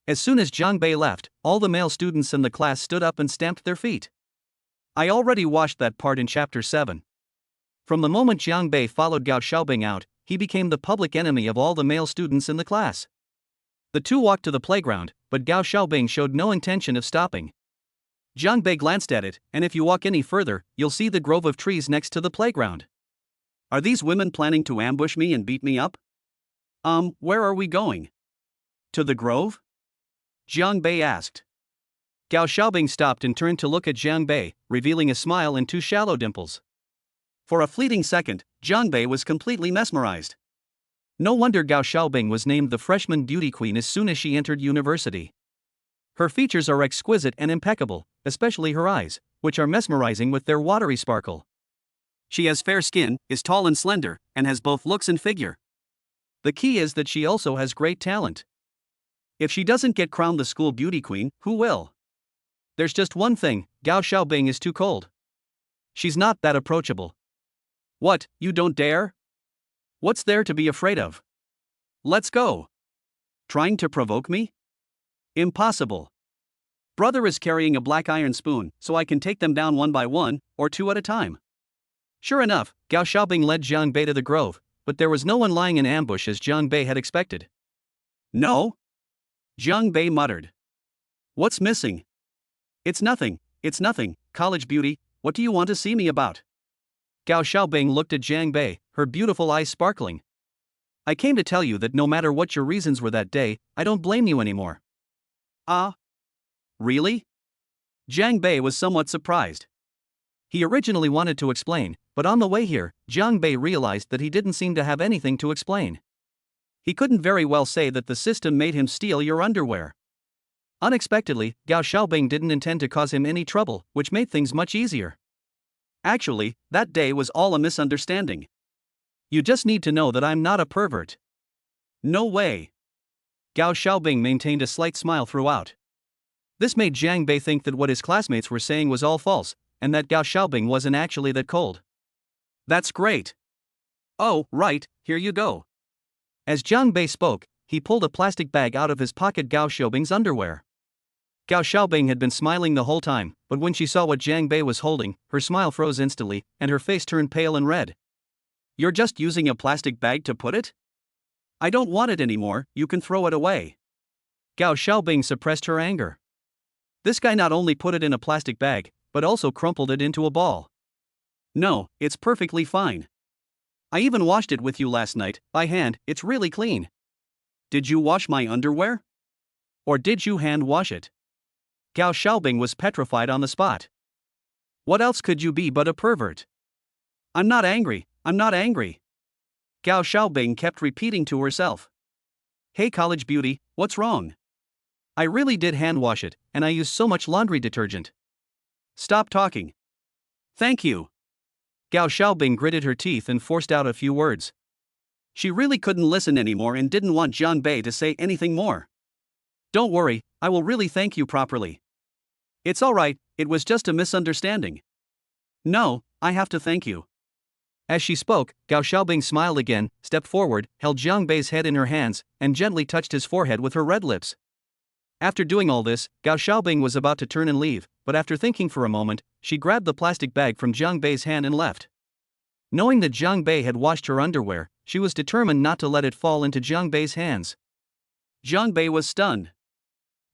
As soon as Jiang Bei left, all the male students in the class stood up and stamped their feet. I already watched that part in Chapter 7. From the moment Jiang Bei followed Gao Xiaobing out, he became the public enemy of all the male students in the class. The two walked to the playground, but Gao Xiaobing showed no intention of stopping. Jiang Bei glanced at it, and if you walk any further, you'll see the grove of trees next to the playground. Are these women planning to ambush me and beat me up? Where are we going? To the grove? Jiang Bei asked. Gao Xiaobing stopped and turned to look at Jiang Bei, revealing a smile and two shallow dimples. For a fleeting second, Jiang Bei was completely mesmerized. No wonder Gao Xiaobing was named the freshman beauty queen as soon as she entered university. Her features are exquisite and impeccable, especially her eyes, which are mesmerizing with their watery sparkle. She has fair skin, is tall and slender, and has both looks and figure. The key is that she also has great talent. If she doesn't get crowned the school beauty queen, who will? There's just one thing, Gao Xiaobing is too cold. She's not that approachable. What, you don't dare? What's there to be afraid of? Let's go. Trying to provoke me? Impossible. Brother is carrying a black iron spoon, so I can take them down one by one, or two at a time. Sure enough, Gao Xiaobing led Jiang Bei to the grove, but there was no one lying in ambush as Jiang Bei had expected. No? Jiang Bei muttered. What's missing? It's nothing, college beauty, what do you want to see me about? Gao Xiaobing looked at Jiang Bei, her beautiful eyes sparkling. I came to tell you that no matter what your reasons were that day, I don't blame you anymore. Ah? Really? Jiang Bei was somewhat surprised. He originally wanted to explain, but on the way here, Jiang Bei realized that he didn't seem to have anything to explain. He couldn't very well say that the system made him steal your underwear. Unexpectedly, Gao Xiaobing didn't intend to cause him any trouble, which made things much easier. Actually, that day was all a misunderstanding. You just need to know that I'm not a pervert. No way. Gao Xiaobing maintained a slight smile throughout. This made Jiang Bei think that what his classmates were saying was all false, and that Gao Xiaobing wasn't actually that cold. That's great. Oh, right, here you go. As Jiang Bei spoke, he pulled a plastic bag out of his pocket. Gao Xiaobing's underwear. Gao Xiaobing had been smiling the whole time, but when she saw what Jiang Bei was holding, her smile froze instantly, and her face turned pale and red. You're just using a plastic bag to put it? I don't want it anymore, you can throw it away. Gao Xiaobing suppressed her anger. This guy not only put it in a plastic bag, but also crumpled it into a ball. No, it's perfectly fine. I even washed it with you last night, by hand, it's really clean. Did you wash my underwear? Or did you hand wash it? Gao Xiaobing was petrified on the spot. What else could you be but a pervert? I'm not angry. Gao Xiaobing kept repeating to herself. Hey college beauty, what's wrong? I really did hand wash it, and I used so much laundry detergent. Stop talking. Thank you. Gao Xiaobing gritted her teeth and forced out a few words. She really couldn't listen anymore and didn't want Jiang Bei to say anything more. Don't worry, I will really thank you properly. It's alright, it was just a misunderstanding. No, I have to thank you. As she spoke, Gao Xiaobing smiled again, stepped forward, held Jiang Bei's head in her hands, and gently touched his forehead with her red lips. After doing all this, Gao Xiaobing was about to turn and leave, but after thinking for a moment, she grabbed the plastic bag from Jiang Bei's hand and left. Knowing that Jiang Bei had washed her underwear, she was determined not to let it fall into Jiang Bei's hands. Jiang Bei was stunned.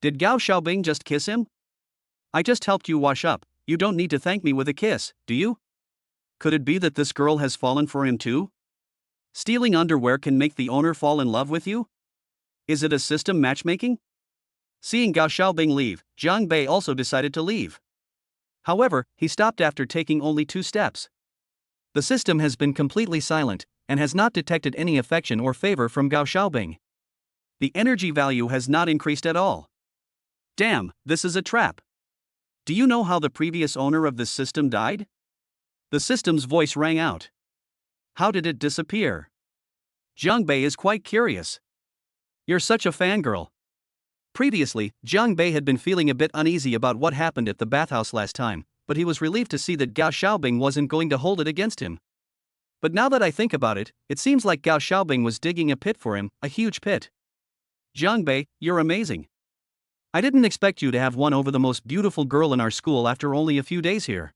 Did Gao Xiaobing just kiss him? I just helped you wash up, you don't need to thank me with a kiss, do you? Could it be that this girl has fallen for him too? Stealing underwear can make the owner fall in love with you? Is it a system matchmaking? Seeing Gao Xiaobing leave, Jiang Bei also decided to leave. However, he stopped after taking only 2 steps. The system has been completely silent, and has not detected any affection or favor from Gao Xiaobing. The energy value has not increased at all. Damn, this is a trap. Do you know how the previous owner of this system died? The system's voice rang out. How did it disappear? Jiang Bei is quite curious. You're such a fangirl. Previously, Jiang Bei had been feeling a bit uneasy about what happened at the bathhouse last time, but he was relieved to see that Gao Xiaobing wasn't going to hold it against him. But now that I think about it, it seems like Gao Xiaobing was digging a pit for him, a huge pit. Jiang Bei, you're amazing. I didn't expect you to have won over the most beautiful girl in our school after only a few days here.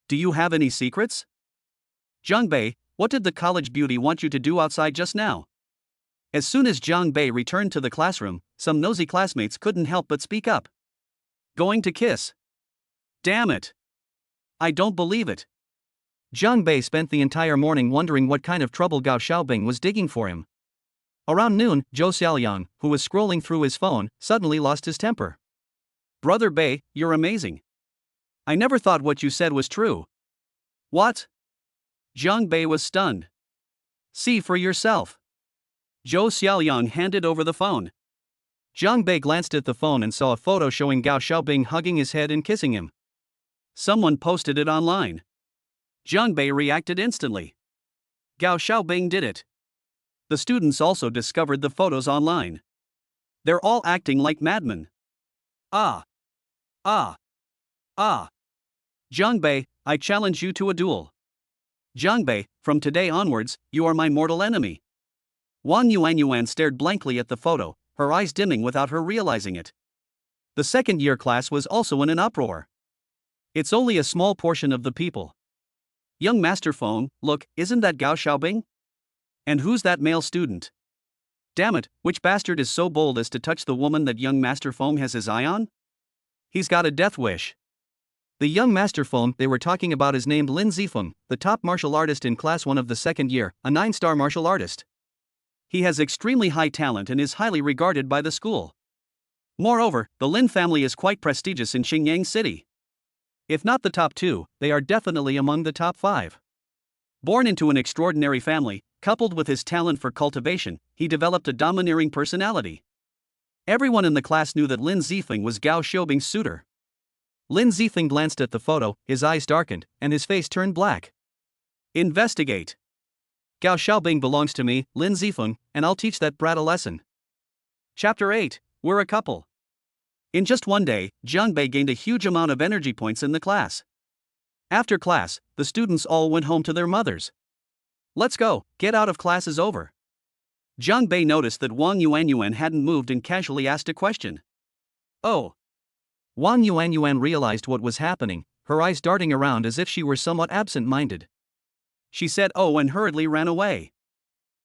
Do you have any secrets? Jiang Bei, what did the college beauty want you to do outside just now? As soon as Jiang Bei returned to the classroom, some nosy classmates couldn't help but speak up. Going to kiss. Damn it. I don't believe it. Jiang Bei spent the entire morning wondering what kind of trouble Gao Xiaobing was digging for him. Around noon, Zhou Xiaoliang, who was scrolling through his phone, suddenly lost his temper. Brother Bei, you're amazing. I never thought what you said was true. What? Jiang Bei was stunned. See for yourself. Zhou Xiaoliang handed over the phone. Jiang Bei glanced at the phone and saw a photo showing Gao Xiaobing hugging his head and kissing him. Someone posted it online. Jiang Bei reacted instantly. Gao Xiaobing did it. The students also discovered the photos online. They're all acting like madmen. Ah. Jiang Bei, I challenge you to a duel. Jiangbei, from today onwards, you are my mortal enemy. Wang Yuanyuan stared blankly at the photo, her eyes dimming without her realizing it. The second-year class was also in an uproar. It's only a small portion of the people. Young Master Feng, look, isn't that Gao Xiaobing? And who's that male student? Damn it, which bastard is so bold as to touch the woman that young Master Feng has his eye on? He's got a death wish. The young Master Feng they were talking about is named Lin Zifeng, the top martial artist in Class 1 of the second year, a 9-star martial artist. He has extremely high talent and is highly regarded by the school. Moreover, the Lin family is quite prestigious in Xingyang City. If not the top 2, they are definitely among the top 5. Born into an extraordinary family, coupled with his talent for cultivation, he developed a domineering personality. Everyone in the class knew that Lin Zifeng was Gao Xiaobing's suitor. Lin Zifeng glanced at the photo, his eyes darkened, and his face turned black. Investigate. Gao Xiaobing belongs to me, Lin Zifeng, and I'll teach that brat a lesson. Chapter 8, We're a couple. In just one day, Jiangbei gained a huge amount of energy points in the class. After class, the students all went home to their mothers. Let's go, get out of class is over. Jiangbei noticed that Wang Yuanyuan hadn't moved and casually asked a question. Oh. Wang Yuanyuan realized what was happening, her eyes darting around as if she were somewhat absent-minded. She said oh and hurriedly ran away.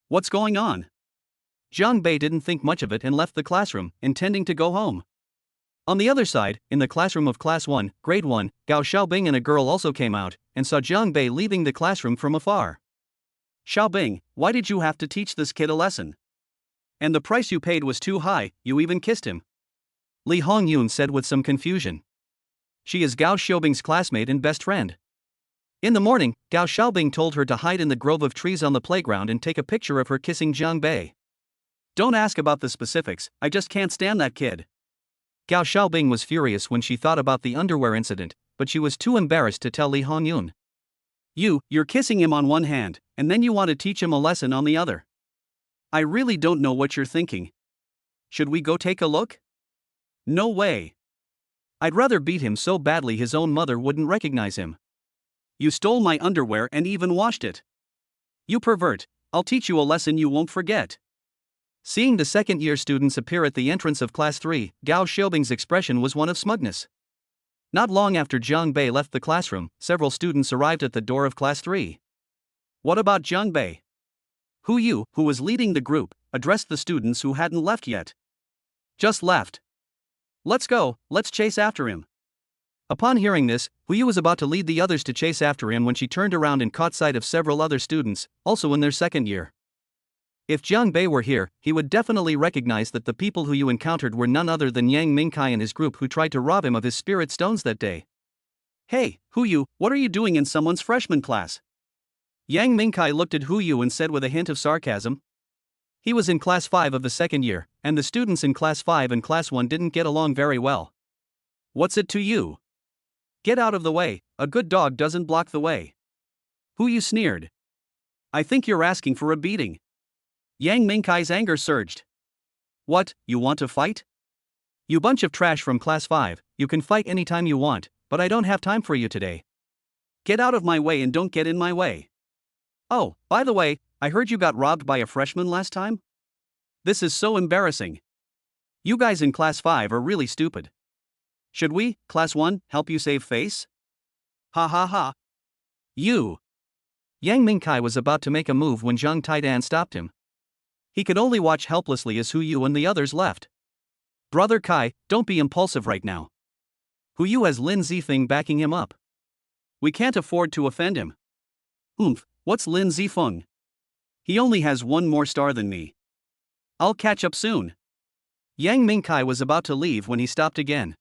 What's going on? Jiangbei didn't think much of it and left the classroom, intending to go home. On the other side, in the classroom of Class 1, Grade 1, Gao Xiaobing and a girl also came out, and saw Jiangbei leaving the classroom from afar. Xiaobing, why did you have to teach this kid a lesson? And the price you paid was too high, you even kissed him. Li Hongyun said with some confusion. She is Gao Xiaobing's classmate and best friend. In the morning, Gao Xiaobing told her to hide in the grove of trees on the playground and take a picture of her kissing Jiangbei. Don't ask about the specifics, I just can't stand that kid. Gao Xiaobing was furious when she thought about the underwear incident, but she was too embarrassed to tell Li Hongyun. You're kissing him on one hand, and then you want to teach him a lesson on the other. I really don't know what you're thinking. Should we go take a look? No way. I'd rather beat him so badly his own mother wouldn't recognize him. You stole my underwear and even washed it. You pervert, I'll teach you a lesson you won't forget. Seeing the second-year students appear at the entrance of Class 3, Gao Xiaobing's expression was one of smugness. Not long after Jiangbei left the classroom, several students arrived at the door of Class 3. What about Jiangbei? Who was leading the group, addressed the students who hadn't left yet. Just left. Let's go, let's chase after him. Upon hearing this, Yu was about to lead the others to chase after him when she turned around and caught sight of several other students, also in their second year. If Jiangbei were here, he would definitely recognize that the people Yu encountered were none other than Yang Mingkai and his group who tried to rob him of his spirit stones that day. Hey, Yu, what are you doing in someone's freshman class? Yang Mingkai looked at Yu and said with a hint of sarcasm. He was in Class 5 of the second year, and the students in Class 5 and Class 1 didn't get along very well. What's it to you? Get out of the way, a good dog doesn't block the way. Yu sneered. I think you're asking for a beating. Yang Mingkai's anger surged. What, you want to fight? You bunch of trash from Class 5, you can fight anytime you want, but I don't have time for you today. Get out of my way and don't get in my way. Oh, by the way, I heard you got robbed by a freshman last time? This is so embarrassing. You guys in Class 5 are really stupid. Should we, Class 1, help you save face? Ha ha ha. You. Yang Mingkai was about to make a move when Zhang Taidan stopped him. He could only watch helplessly as Yu and the others left. Brother Kai, don't be impulsive right now. Yu has Lin Zifeng backing him up. We can't afford to offend him. What's Lin Zifeng? He only has one more star than me. I'll catch up soon. Yang Mingkai was about to leave when he stopped again.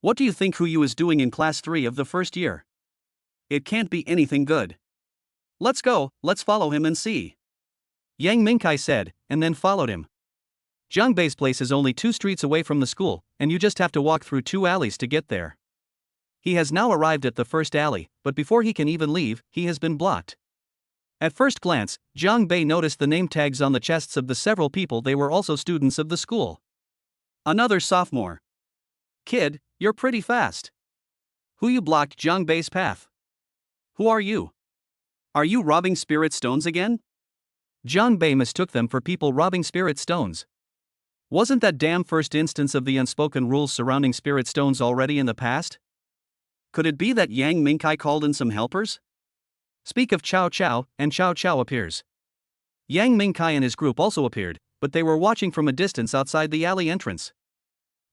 What do you think Yu is doing in Class 3 of the first year? It can't be anything good. Let's go, let's follow him and see. Yang Mingkai said, and then followed him. Jiangbei's place is only 2 streets away from the school, and you just have to walk through 2 alleys to get there. He has now arrived at the first alley, but before he can even leave, he has been blocked. At first glance, Jiangbei noticed the name tags on the chests of the several people they were also students of the school. Another sophomore. Kid, you're pretty fast. Yu blocked Jiangbei's path. Who are you? Are you robbing spirit stones again? Jiang Bei mistook them for people robbing spirit stones. Wasn't that damn first instance of the unspoken rules surrounding spirit stones already in the past? Could it be that Yang Mingkai called in some helpers? Speak of Chow Chow, and Chow Chow appears. Yang Mingkai and his group also appeared, but they were watching from a distance outside the alley entrance.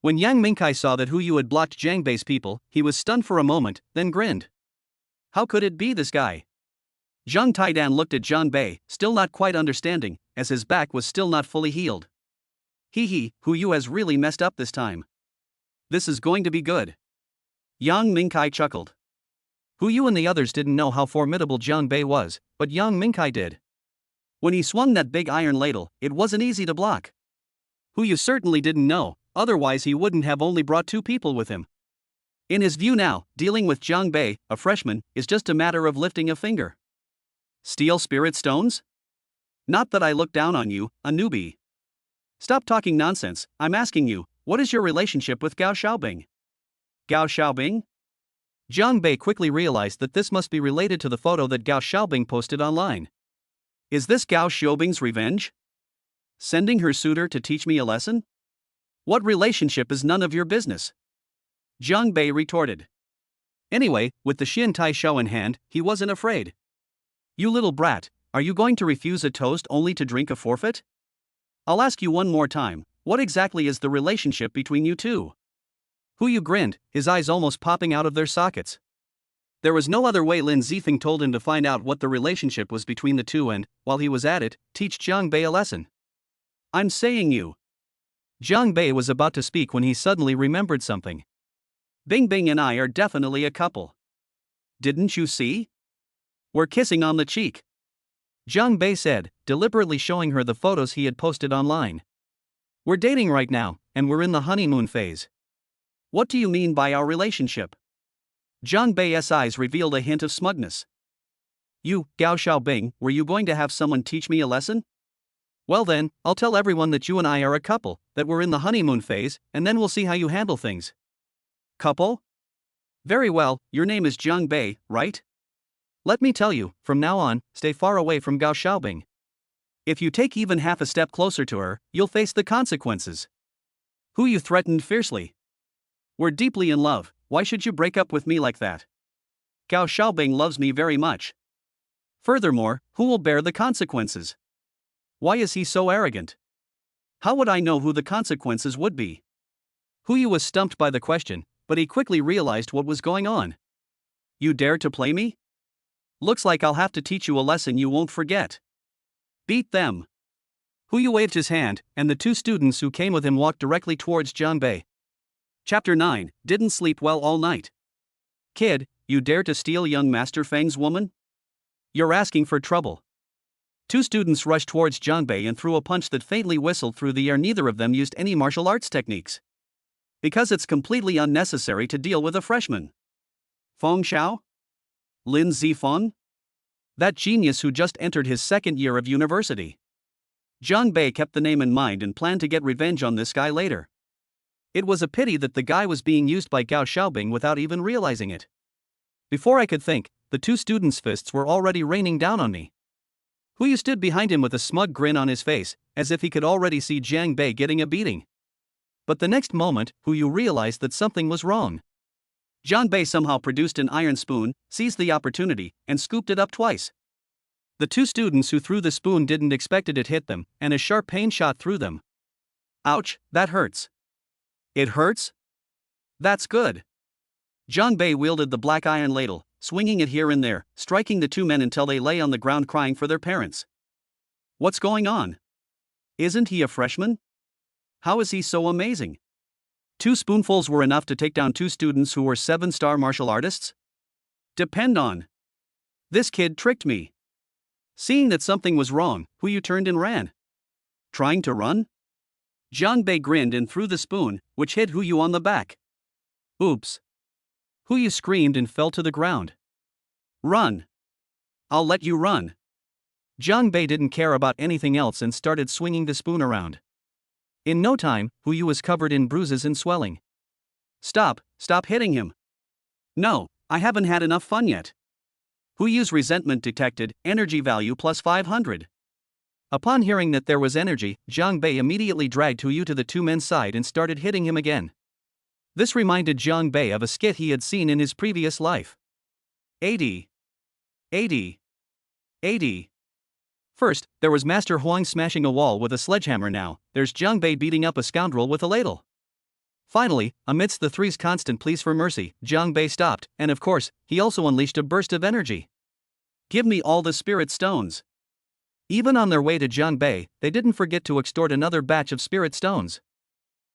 When Yang Mingkai saw that Hu Yu had blocked Jiang Bei's people, he was stunned for a moment, then grinned. How could it be this guy? Zhang Taidan looked at Jiang Bei, still not quite understanding, as his back was still not fully healed. Hu Yu has really messed up this time. This is going to be good. Yang Mingkai chuckled. Hu Yu and the others didn't know how formidable Jiang Bei was, but Yang Mingkai did. When he swung that big iron ladle, it wasn't easy to block. Hu Yu certainly didn't know, otherwise he wouldn't have only brought 2 people with him. In his view now, dealing with Jiang Bei, a freshman, is just a matter of lifting a finger. Steal spirit stones? Not that I look down on you, a newbie. Stop talking nonsense, I'm asking you, what is your relationship with Gao Xiaobing? Gao Xiaobing? Jiang Bei quickly realized that this must be related to the photo that Gao Xiaobing posted online. Is this Gao Xiaobing's revenge? Sending her suitor to teach me a lesson? What relationship is none of your business? Jiang Bei retorted. Anyway, with the Xin Tai Shou in hand, he wasn't afraid. You little brat, are you going to refuse a toast only to drink a forfeit? I'll ask you one more time, what exactly is the relationship between you two? Hu Yu grinned, his eyes almost popping out of their sockets. There was no other way. Lin Zifeng told him to find out what the relationship was between the two and, while he was at it, teach Jiang Bei a lesson. I'm saying you. Jiang Bei was about to speak when he suddenly remembered something. Bing Bing and I are definitely a couple. Didn't you see? We're kissing on the cheek. Jiang Bei said, deliberately showing her the photos he had posted online. We're dating right now, and we're in the honeymoon phase. What do you mean by our relationship? Jiang Bei's eyes revealed a hint of smugness. You, Gao Xiaobing, were you going to have someone teach me a lesson? Well then, I'll tell everyone that you and I are a couple, that we're in the honeymoon phase, and then we'll see how you handle things. Couple? Very well, your name is Jiang Bei, right? Let me tell you, from now on, stay far away from Gao Xiaobing. If you take even half a step closer to her, you'll face the consequences. Hu Yu threatened fiercely. We're deeply in love, why should you break up with me like that? Gao Xiaobing loves me very much. Furthermore, who will bear the consequences? Why is he so arrogant? How would I know who the consequences would be? Hu Yu was stumped by the question, but he quickly realized what was going on. You dare to play me? Looks like I'll have to teach you a lesson you won't forget. Beat them. Hu Yu waved his hand, and the 2 students who came with him walked directly towards Jiang Bei. Chapter 9, Didn't sleep well all night. Kid, you dare to steal young Master Feng's woman? You're asking for trouble. 2 students rushed towards Jiang Bei and threw a punch that faintly whistled through the air. Neither of them used any martial arts techniques. Because it's completely unnecessary to deal with a freshman. Feng Xiao? Lin Zifeng? That genius who just entered his 2nd year of university. Jiang Bei kept the name in mind and planned to get revenge on this guy later. It was a pity that the guy was being used by Gao Xiaobing without even realizing it. Before I could think, the 2 students' fists were already raining down on me. Hu Yu stood behind him with a smug grin on his face, as if he could already see Jiang Bei getting a beating. But the next moment, Hu Yu realized that something was wrong. Jiang Bei somehow produced an iron spoon, seized the opportunity, and scooped it up twice. The 2 students who threw the spoon didn't expect it to hit them, and a sharp pain shot through them. Ouch, that hurts. It hurts? That's good. Jiang Bei wielded the black iron ladle, swinging it here and there, striking the 2 men until they lay on the ground crying for their parents. What's going on? Isn't he a freshman? How is he so amazing? 2 spoonfuls were enough to take down 2 students who were 7-star martial artists? Depend on. This kid tricked me. Seeing that something was wrong, Hu Yu turned and ran. Trying to run? Jiang Bei grinned and threw the spoon, which hit Hu Yu on the back. Oops. Hu Yu screamed and fell to the ground. Run. I'll let you run. Jiang Bei didn't care about anything else and started swinging the spoon around. In no time, Hu Yu was covered in bruises and swelling. Stop hitting him. No, I haven't had enough fun yet. Who use resentment detected, energy value plus 500. Upon hearing that there was energy, Jiang Bei immediately dragged Hu Yu to the two men's side and started hitting him again. This reminded Jiang Bei of a skit he had seen in his previous life. 80. 80. 80. First, there was Master Huang smashing a wall with a sledgehammer. Now, there's Jiang Bei beating up a scoundrel with a ladle. Finally, amidst the three's constant pleas for mercy, Jiang Bei stopped, and of course, he also unleashed a burst of energy. Give me all the spirit stones. Even on their way to Jiang Bei, they didn't forget to extort another batch of spirit stones.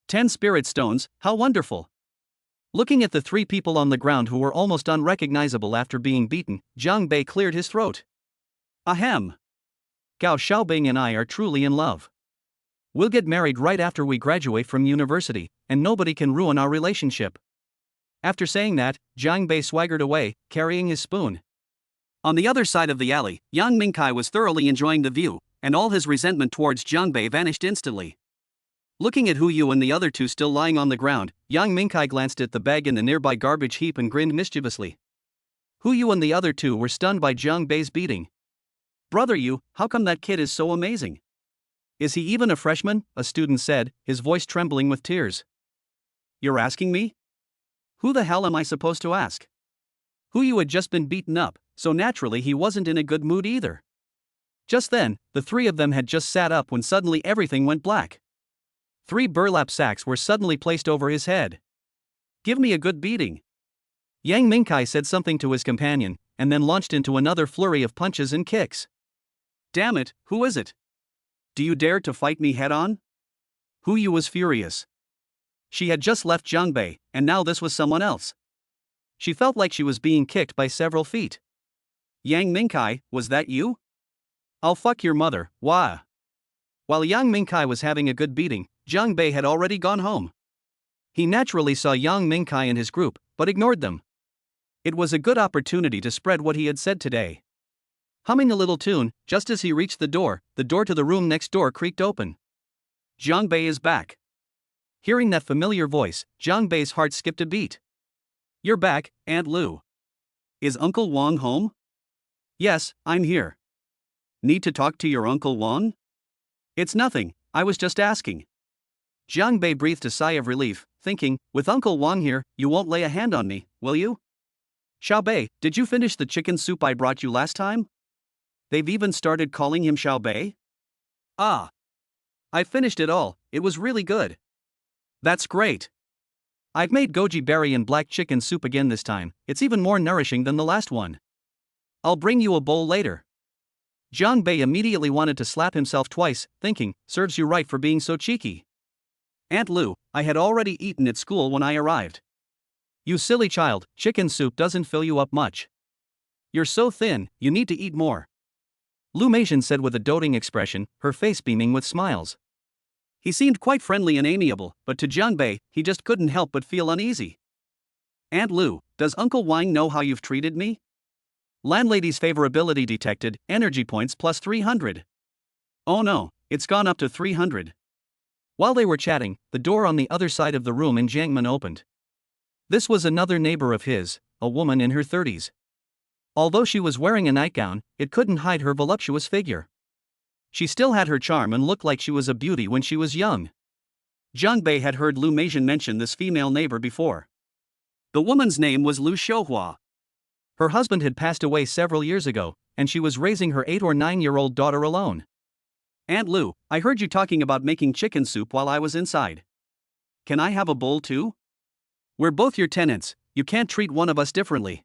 10 spirit stones, how wonderful! Looking at the three people on the ground who were almost unrecognizable after being beaten, Jiang Bei cleared his throat. Ahem. Gao Xiaobing and I are truly in love. We'll get married right after we graduate from university, and nobody can ruin our relationship. After saying that, Jiang Bei swaggered away, carrying his spoon. On the other side of the alley, Yang Mingkai was thoroughly enjoying the view, and all his resentment towards Jiang Bei vanished instantly. Looking at Hu Yu and the other two still lying on the ground, Yang Mingkai glanced at the bag in the nearby garbage heap and grinned mischievously. Hu Yu and the other two were stunned by Jiang Bei's beating. Brother Yu, how come that kid is so amazing? Is he even a freshman? A student said, his voice trembling with tears. You're asking me? Who the hell am I supposed to ask? Hu Yu had just been beaten up, so naturally he wasn't in a good mood either. Just then, the three of them had just sat up when suddenly everything went black. 3 burlap sacks were suddenly placed over his head. Give me a good beating. Yang Mingkai said something to his companion, and then launched into another flurry of punches and kicks. Damn it, who is it? Do you dare to fight me head-on? Hu Yu was furious. She had just left Jiang Bei, and now this was someone else. She felt like she was being kicked by several feet. Yang Mingkai, was that you? I'll fuck your mother, wah. While Yang Mingkai was having a good beating, Jiang Bei had already gone home. He naturally saw Yang Mingkai and his group, but ignored them. It was a good opportunity to spread what he had said today. Humming a little tune, just as he reached the door to the room next door creaked open. Jiang Bei is back. Hearing that familiar voice, Jiang Bei's heart skipped a beat. You're back, Aunt Lu. Is Uncle Wang home? Yes, I'm here. Need to talk to your Uncle Wang? It's nothing, I was just asking. Jiang Bei breathed a sigh of relief, thinking, with Uncle Wang here, you won't lay a hand on me, will you? Xiao Bei, did you finish the chicken soup I brought you last time? They've even started calling him Xiao Bei? Ah. I finished it all, it was really good. That's great. I've made goji berry and black chicken soup again this time, it's even more nourishing than the last one. I'll bring you a bowl later. Jiang Bei immediately wanted to slap himself twice, thinking, serves you right for being so cheeky. Aunt Lu, I had already eaten at school when I arrived. You silly child, chicken soup doesn't fill you up much. You're so thin, you need to eat more. Lu Meizhen said with a doting expression, her face beaming with smiles. He seemed quite friendly and amiable, but to Jiang Bei, he just couldn't help but feel uneasy. Aunt Lu, does Uncle Wang know how you've treated me? Landlady's favorability detected, energy points plus 300. Oh no, it's gone up to 300. While they were chatting, the door on the other side of the room in Jiangmen opened. This was another neighbor of his, a woman in her 30s. Although she was wearing a nightgown, it couldn't hide her voluptuous figure. She still had her charm and looked like she was a beauty when she was young. Jiang Bei had heard Lu Meizhen mention this female neighbor before. The woman's name was Lu Xiuhua. Her husband had passed away several years ago, and she was raising her 8 or 9-year-old daughter alone. Aunt Lu, I heard you talking about making chicken soup while I was inside. Can I have a bowl too? We're both your tenants, you can't treat one of us differently.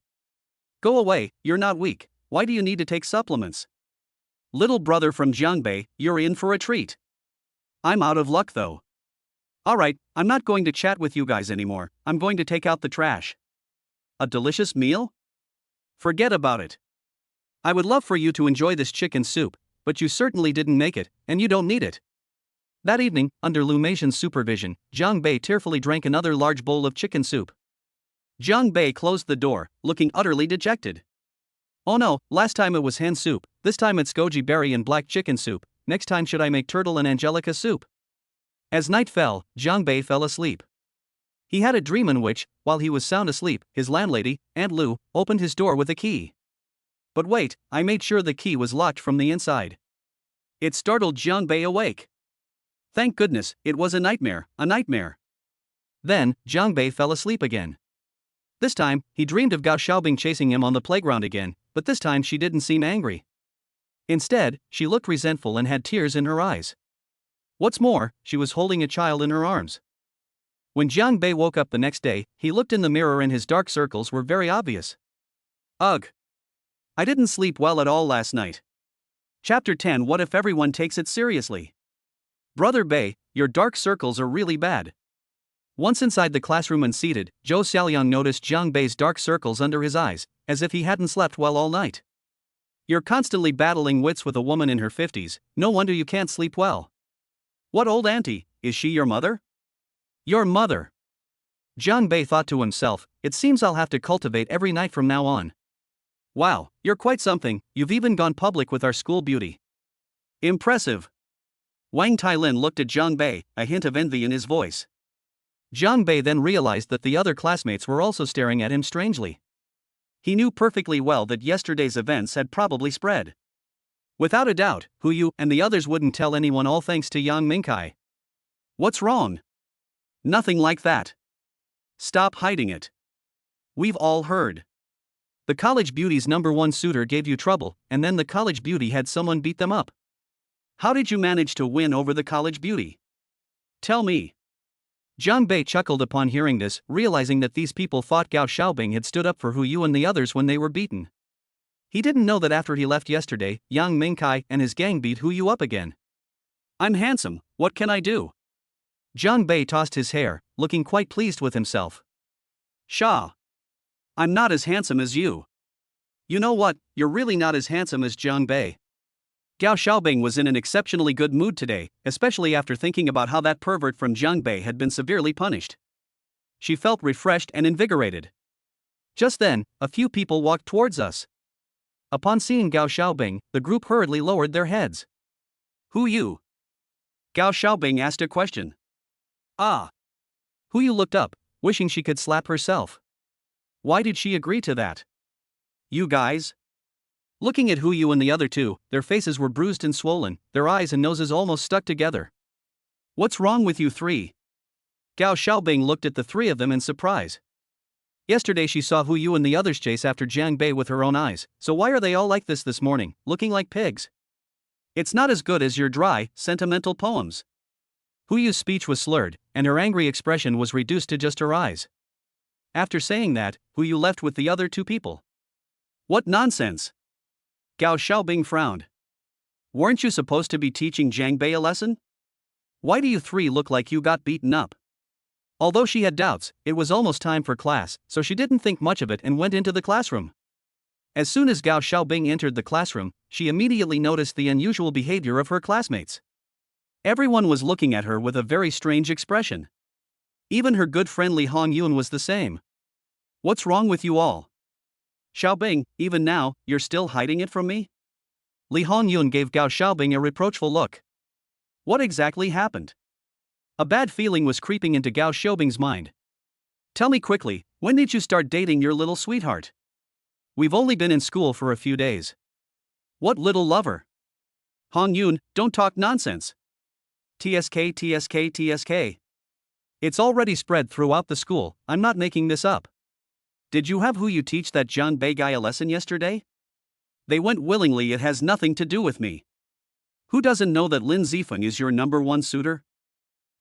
Go away, you're not weak, why do you need to take supplements? Little brother from Jiang Bei, you're in for a treat. I'm out of luck though. Alright, I'm not going to chat with you guys anymore, I'm going to take out the trash. A delicious meal? Forget about it. I would love for you to enjoy this chicken soup, but you certainly didn't make it, and you don't need it. That evening, under Lu Meizhen's supervision, Jiang Bei tearfully drank another large bowl of chicken soup. Jiang Bei closed the door, looking utterly dejected. Oh no, last time it was hen soup, this time it's goji berry and black chicken soup, next time should I make turtle and angelica soup? As night fell, Jiang Bei fell asleep. He had a dream in which, while he was sound asleep, his landlady, Aunt Lu, opened his door with a key. But wait, I made sure the key was locked from the inside. It startled Jiang Bei awake. Thank goodness, it was a nightmare, a nightmare. Then, Jiang Bei fell asleep again. This time, he dreamed of Gao Xiaobing chasing him on the playground again, but this time she didn't seem angry. Instead, she looked resentful and had tears in her eyes. What's more, she was holding a child in her arms. When Jiang Bei woke up the next day, he looked in the mirror and his dark circles were very obvious. Ugh. I didn't sleep well at all last night. Chapter 10. What if everyone takes it seriously? Brother Bei, your dark circles are really bad. Once inside the classroom and seated, Zhou Xiaoliang noticed Jiang Bei's dark circles under his eyes, as if he hadn't slept well all night. You're constantly battling wits with a woman in her 50s, no wonder you can't sleep well. What old auntie, is she your mother? Your mother. Jiang Bei thought to himself, it seems I'll have to cultivate every night from now on. Wow, you're quite something, you've even gone public with our school beauty. Impressive. Wang Tailin looked at Jiang Bei, a hint of envy in his voice. Jiang Bei then realized that the other classmates were also staring at him strangely. He knew perfectly well that yesterday's events had probably spread. Without a doubt, Hu Yu and the others wouldn't tell anyone, all thanks to Yang Mingkai. What's wrong? Nothing like that. Stop hiding it. We've all heard. The college beauty's #1 suitor gave you trouble, and then the college beauty had someone beat them up. How did you manage to win over the college beauty? Tell me. Jiang Bei chuckled upon hearing this, realizing that these people thought Gao Xiaobing had stood up for Hu Yu and the others when they were beaten. He didn't know that after he left yesterday, Yang Mingkai and his gang beat Hu Yu up again. I'm handsome, what can I do? Jiang Bei tossed his hair, looking quite pleased with himself. Sha. I'm not as handsome as you. You know what, you're really not as handsome as Jiang Bei. Gao Xiaobing was in an exceptionally good mood today, especially after thinking about how that pervert from Jiang Bei had been severely punished. She felt refreshed and invigorated. Just then, a few people walked towards us. Upon seeing Gao Xiaobing, the group hurriedly lowered their heads. Who you? Gao Xiaobing asked a question. Ah. Hu Yu looked up, wishing she could slap herself. Why did she agree to that? You guys? Looking at Hu Yu and the other two, their faces were bruised and swollen, their eyes and noses almost stuck together. What's wrong with you three? Gao Xiaobing looked at the three of them in surprise. Yesterday she saw Hu Yu and the others chase after Jiang Bei with her own eyes, so why are they all like this morning, looking like pigs? It's not as good as your dry, sentimental poems. Hu Yu's speech was slurred, and her angry expression was reduced to just her eyes. After saying that, Hu Yu left with the other two people. What nonsense! Gao Xiaobing frowned. Weren't you supposed to be teaching Jiang Bei a lesson? Why do you three look like you got beaten up? Although she had doubts, it was almost time for class, so she didn't think much of it and went into the classroom. As soon as Gao Xiaobing entered the classroom, she immediately noticed the unusual behavior of her classmates. Everyone was looking at her with a very strange expression. Even her good friend Li Hongyun was the same. What's wrong with you all? Xiaobing, even now, you're still hiding it from me? Li Hongyun gave Gao Xiaobing a reproachful look. What exactly happened? A bad feeling was creeping into Gao Xiaobing's mind. Tell me quickly, when did you start dating your little sweetheart? We've only been in school for a few days. What little lover? Hongyun, don't talk nonsense. TSK. It's already spread throughout the school, I'm not making this up. Did you have Hu Yu teach that Jiang Bei guy a lesson yesterday? They went willingly, it has nothing to do with me. Who doesn't know that Lin Zifeng is your #1 suitor?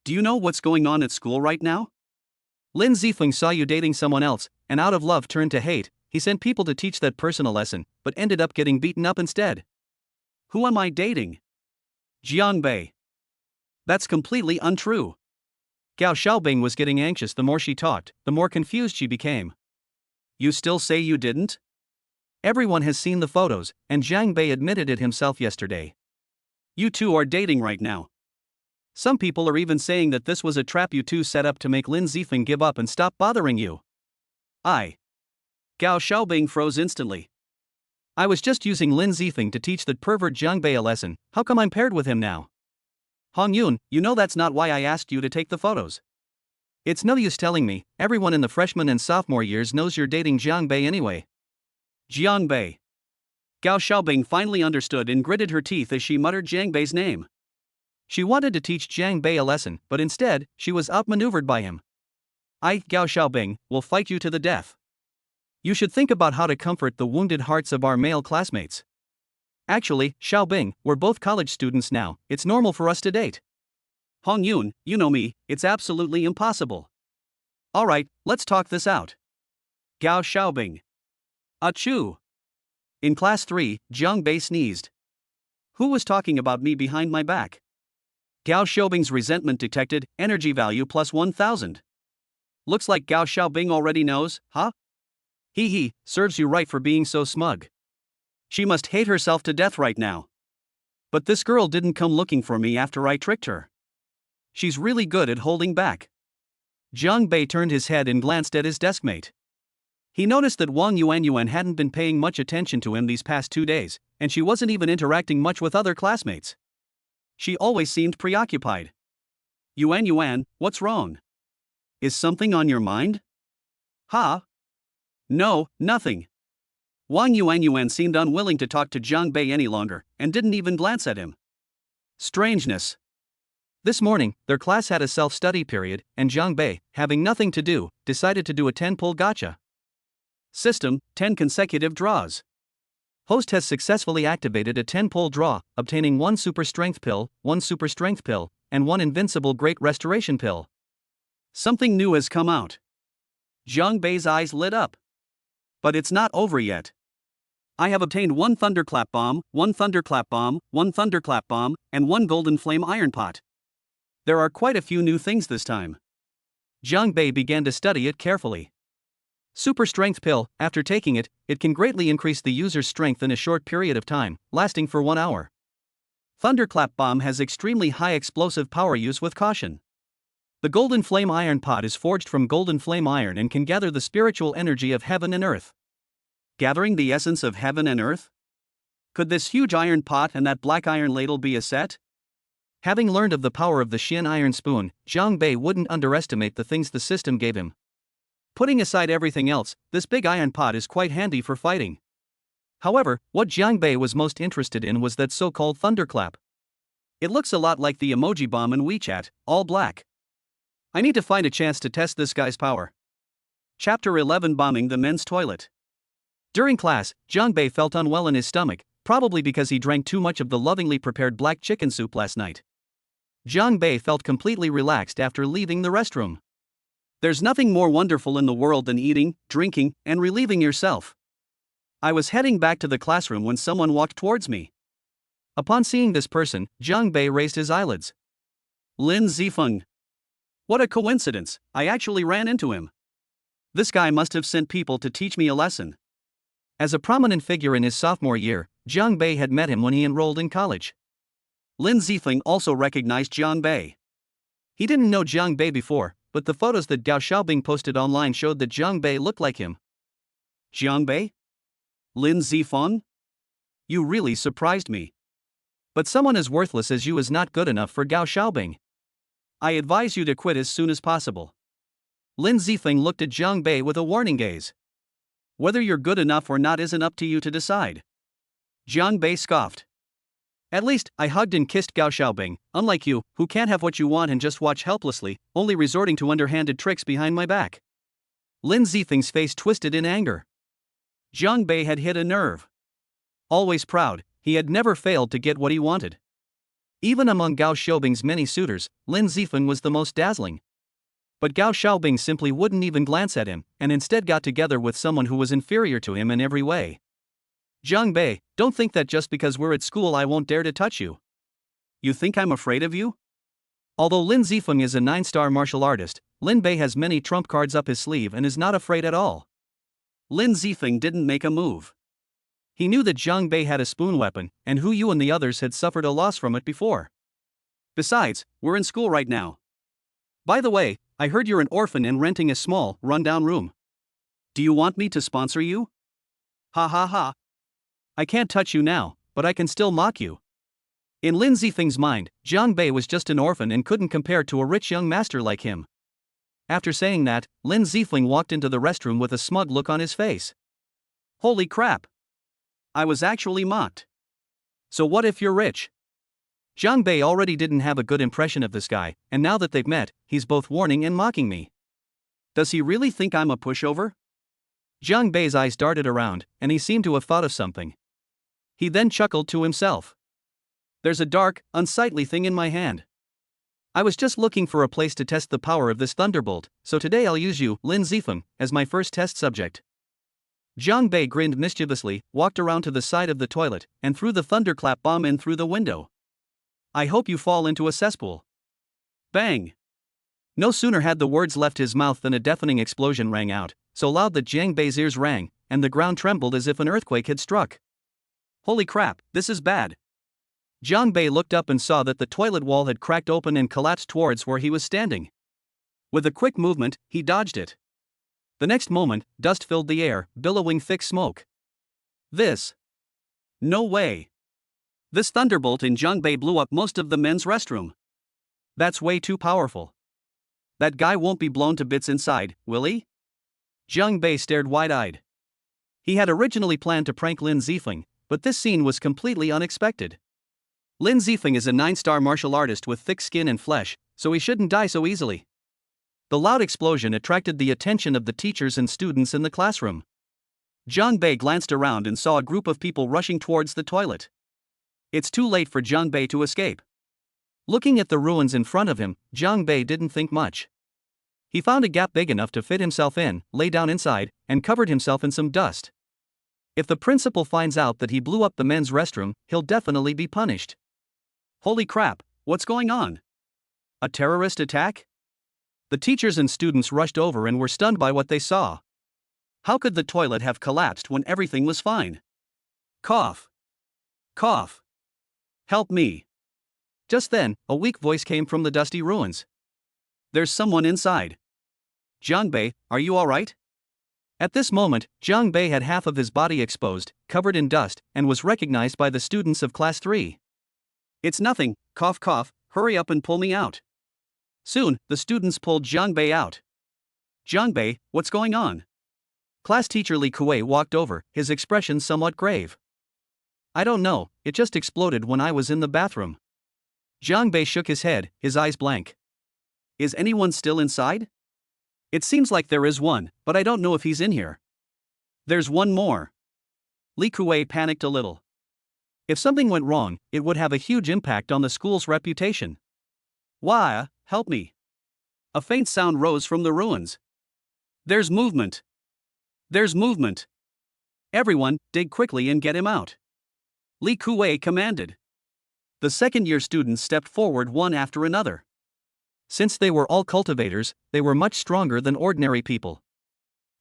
Do you know what's going on at school right now? Lin Zifeng saw you dating someone else, and out of love turned to hate, he sent people to teach that person a lesson, but ended up getting beaten up instead. Who am I dating? Jiang Bei. That's completely untrue. Gao Xiaobing was getting anxious. The more she talked, the more confused she became. You still say you didn't? Everyone has seen the photos, and Jiang Bei admitted it himself yesterday. You two are dating right now. Some people are even saying that this was a trap you two set up to make Lin Zifeng give up and stop bothering you. Gao Xiaobing froze instantly. I was just using Lin Zifeng to teach that pervert Jiang Bei a lesson, how come I'm paired with him now? Hongyun, you know that's not why I asked you to take the photos. It's no use telling me, everyone in the freshman and sophomore years knows you're dating Jiang Bei anyway. Jiang Bei. Gao Xiaobing finally understood and gritted her teeth as she muttered Jiang Bei's name. She wanted to teach Jiang Bei a lesson, but instead, she was outmaneuvered by him. I, Gao Xiaobing, will fight you to the death. You should think about how to comfort the wounded hearts of our male classmates. Actually, Xiaobing, we're both college students now, it's normal for us to date. Hong Yun, you know me, it's absolutely impossible. Alright, let's talk this out. Gao Xiaobing. Achoo! In class 3, Jiang Bei sneezed. Who was talking about me behind my back? Gao Xiaobing's resentment detected, energy value plus 1000. Looks like Gao Xiaobing already knows, huh? Hee, serves you right for being so smug. She must hate herself to death right now. But this girl didn't come looking for me after I tricked her. She's really good at holding back. Jiang Bei turned his head and glanced at his deskmate. He noticed that Wang Yuanyuan hadn't been paying much attention to him these past 2 days, and she wasn't even interacting much with other classmates. She always seemed preoccupied. Yuanyuan, what's wrong? Is something on your mind? Huh? No, nothing. Wang Yuanyuan seemed unwilling to talk to Jiang Bei any longer, and didn't even glance at him. Strangeness. This morning, their class had a self-study period, and Jiang Bei, having nothing to do, decided to do a 10-pull gotcha. System, 10 consecutive draws. Host has successfully activated a 10-pull draw, obtaining 1 super strength pill, 1 super strength pill, and 1 invincible great restoration pill. Something new has come out. Jiang Bei's eyes lit up. But it's not over yet. I have obtained 1 thunderclap bomb, 1 thunderclap bomb, 1 thunderclap bomb, and 1 golden flame iron pot. There are quite a few new things this time. Jiang Bei began to study it carefully. Super Strength Pill, after taking it, it can greatly increase the user's strength in a short period of time, lasting for 1 hour. Thunderclap Bomb has extremely high explosive power. Use with caution. The Golden Flame Iron Pot is forged from golden flame iron and can gather the spiritual energy of heaven and earth. Gathering the essence of heaven and earth? Could this huge iron pot and that black iron ladle be a set? Having learned of the power of the Xin Iron Spoon, Jiang Bei wouldn't underestimate the things the system gave him. Putting aside everything else, this big iron pot is quite handy for fighting. However, what Jiang Bei was most interested in was that so-called thunderclap. It looks a lot like the emoji bomb in WeChat, all black. I need to find a chance to test this guy's power. Chapter 11: Bombing the Men's Toilet. During class, Jiang Bei felt unwell in his stomach, probably because he drank too much of the lovingly prepared black chicken soup last night. Jiang Bei felt completely relaxed after leaving the restroom. There's nothing more wonderful in the world than eating, drinking, and relieving yourself. I was heading back to the classroom when someone walked towards me. Upon seeing this person, Jiang Bei raised his eyelids. Lin Zifeng. What a coincidence, I actually ran into him. This guy must have sent people to teach me a lesson. As a prominent figure in his sophomore year, Jiang Bei had met him when he enrolled in college. Lin Zifeng also recognized Jiang Bei. He didn't know Jiang Bei before, but the photos that Gao Xiaobing posted online showed that Jiang Bei looked like him. Jiang Bei? Lin Zifeng? You really surprised me. But someone as worthless as you is not good enough for Gao Xiaobing. I advise you to quit as soon as possible. Lin Zifeng looked at Jiang Bei with a warning gaze. Whether you're good enough or not isn't up to you to decide. Jiang Bei scoffed. At least, I hugged and kissed Gao Xiaobing, unlike you, who can't have what you want and just watch helplessly, only resorting to underhanded tricks behind my back. Lin Zifeng's face twisted in anger. Jiang Bei had hit a nerve. Always proud, he had never failed to get what he wanted. Even among Gao Xiaobing's many suitors, Lin Zifeng was the most dazzling. But Gao Xiaobing simply wouldn't even glance at him, and instead got together with someone who was inferior to him in every way. Jiang Bei, don't think that just because we're at school I won't dare to touch you. You think I'm afraid of you? Although Lin Zifeng is a 9-star martial artist, Lin Bei has many trump cards up his sleeve and is not afraid at all. Lin Zifeng didn't make a move. He knew that Jiang Bei had a spoon weapon, and Hu Yu and the others had suffered a loss from it before. Besides, we're in school right now. By the way, I heard you're an orphan and renting a small, run-down room. Do you want me to sponsor you? Ha ha ha. I can't touch you now, but I can still mock you. In Lin Zifeng's mind, Jiang Bei was just an orphan and couldn't compare to a rich young master like him. After saying that, Lin Zifeng walked into the restroom with a smug look on his face. Holy crap! I was actually mocked. So what if you're rich? Jiang Bei already didn't have a good impression of this guy, and now that they've met, he's both warning and mocking me. Does he really think I'm a pushover? Jiang Bei's eyes darted around, and he seemed to have thought of something. He then chuckled to himself. There's a dark, unsightly thing in my hand. I was just looking for a place to test the power of this thunderbolt, so today I'll use you, Lin Zifeng, as my first test subject. Jiang Bei grinned mischievously, walked around to the side of the toilet, and threw the thunderclap bomb in through the window. I hope you fall into a cesspool. Bang! No sooner had the words left his mouth than a deafening explosion rang out, so loud that Jiang Bei's ears rang, and the ground trembled as if an earthquake had struck. Holy crap, this is bad. Jiang Bei looked up and saw that the toilet wall had cracked open and collapsed towards where he was standing. With a quick movement, he dodged it. The next moment, dust filled the air, billowing thick smoke. This. No way. This thunderbolt in Jiang Bei blew up most of the men's restroom. That's way too powerful. That guy won't be blown to bits inside, will he? Jiang Bei stared wide-eyed. He had originally planned to prank Lin Zifeng, but this scene was completely unexpected. Lin Zifeng is a 9-star martial artist with thick skin and flesh, so he shouldn't die so easily. The loud explosion attracted the attention of the teachers and students in the classroom. Jiang Bei glanced around and saw a group of people rushing towards the toilet. It's too late for Jiang Bei to escape. Looking at the ruins in front of him, Jiang Bei didn't think much. He found a gap big enough to fit himself in, lay down inside, and covered himself in some dust. If the principal finds out that he blew up the men's restroom, he'll definitely be punished. Holy crap, what's going on? A terrorist attack? The teachers and students rushed over and were stunned by what they saw. How could the toilet have collapsed when everything was fine? Cough. Cough. Help me. Just then, a weak voice came from the dusty ruins. There's someone inside. Jiang Bei, are you alright? At this moment, Jiang Bei had half of his body exposed, covered in dust, and was recognized by the students of Class 3. It's nothing, cough cough, hurry up and pull me out. Soon, the students pulled Jiang Bei out. Jiang Bei, what's going on? Class teacher Li Kuei walked over, his expression somewhat grave. I don't know, it just exploded when I was in the bathroom. Jiang Bei shook his head, his eyes blank. Is anyone still inside? It seems like there is one, but I don't know if he's in here. There's one more. Li Kuei panicked a little. If something went wrong, it would have a huge impact on the school's reputation. Why, help me. A faint sound rose from the ruins. There's movement. There's movement. Everyone, dig quickly and get him out. Li Kuei commanded. The second-year students stepped forward one after another. Since they were all cultivators, they were much stronger than ordinary people.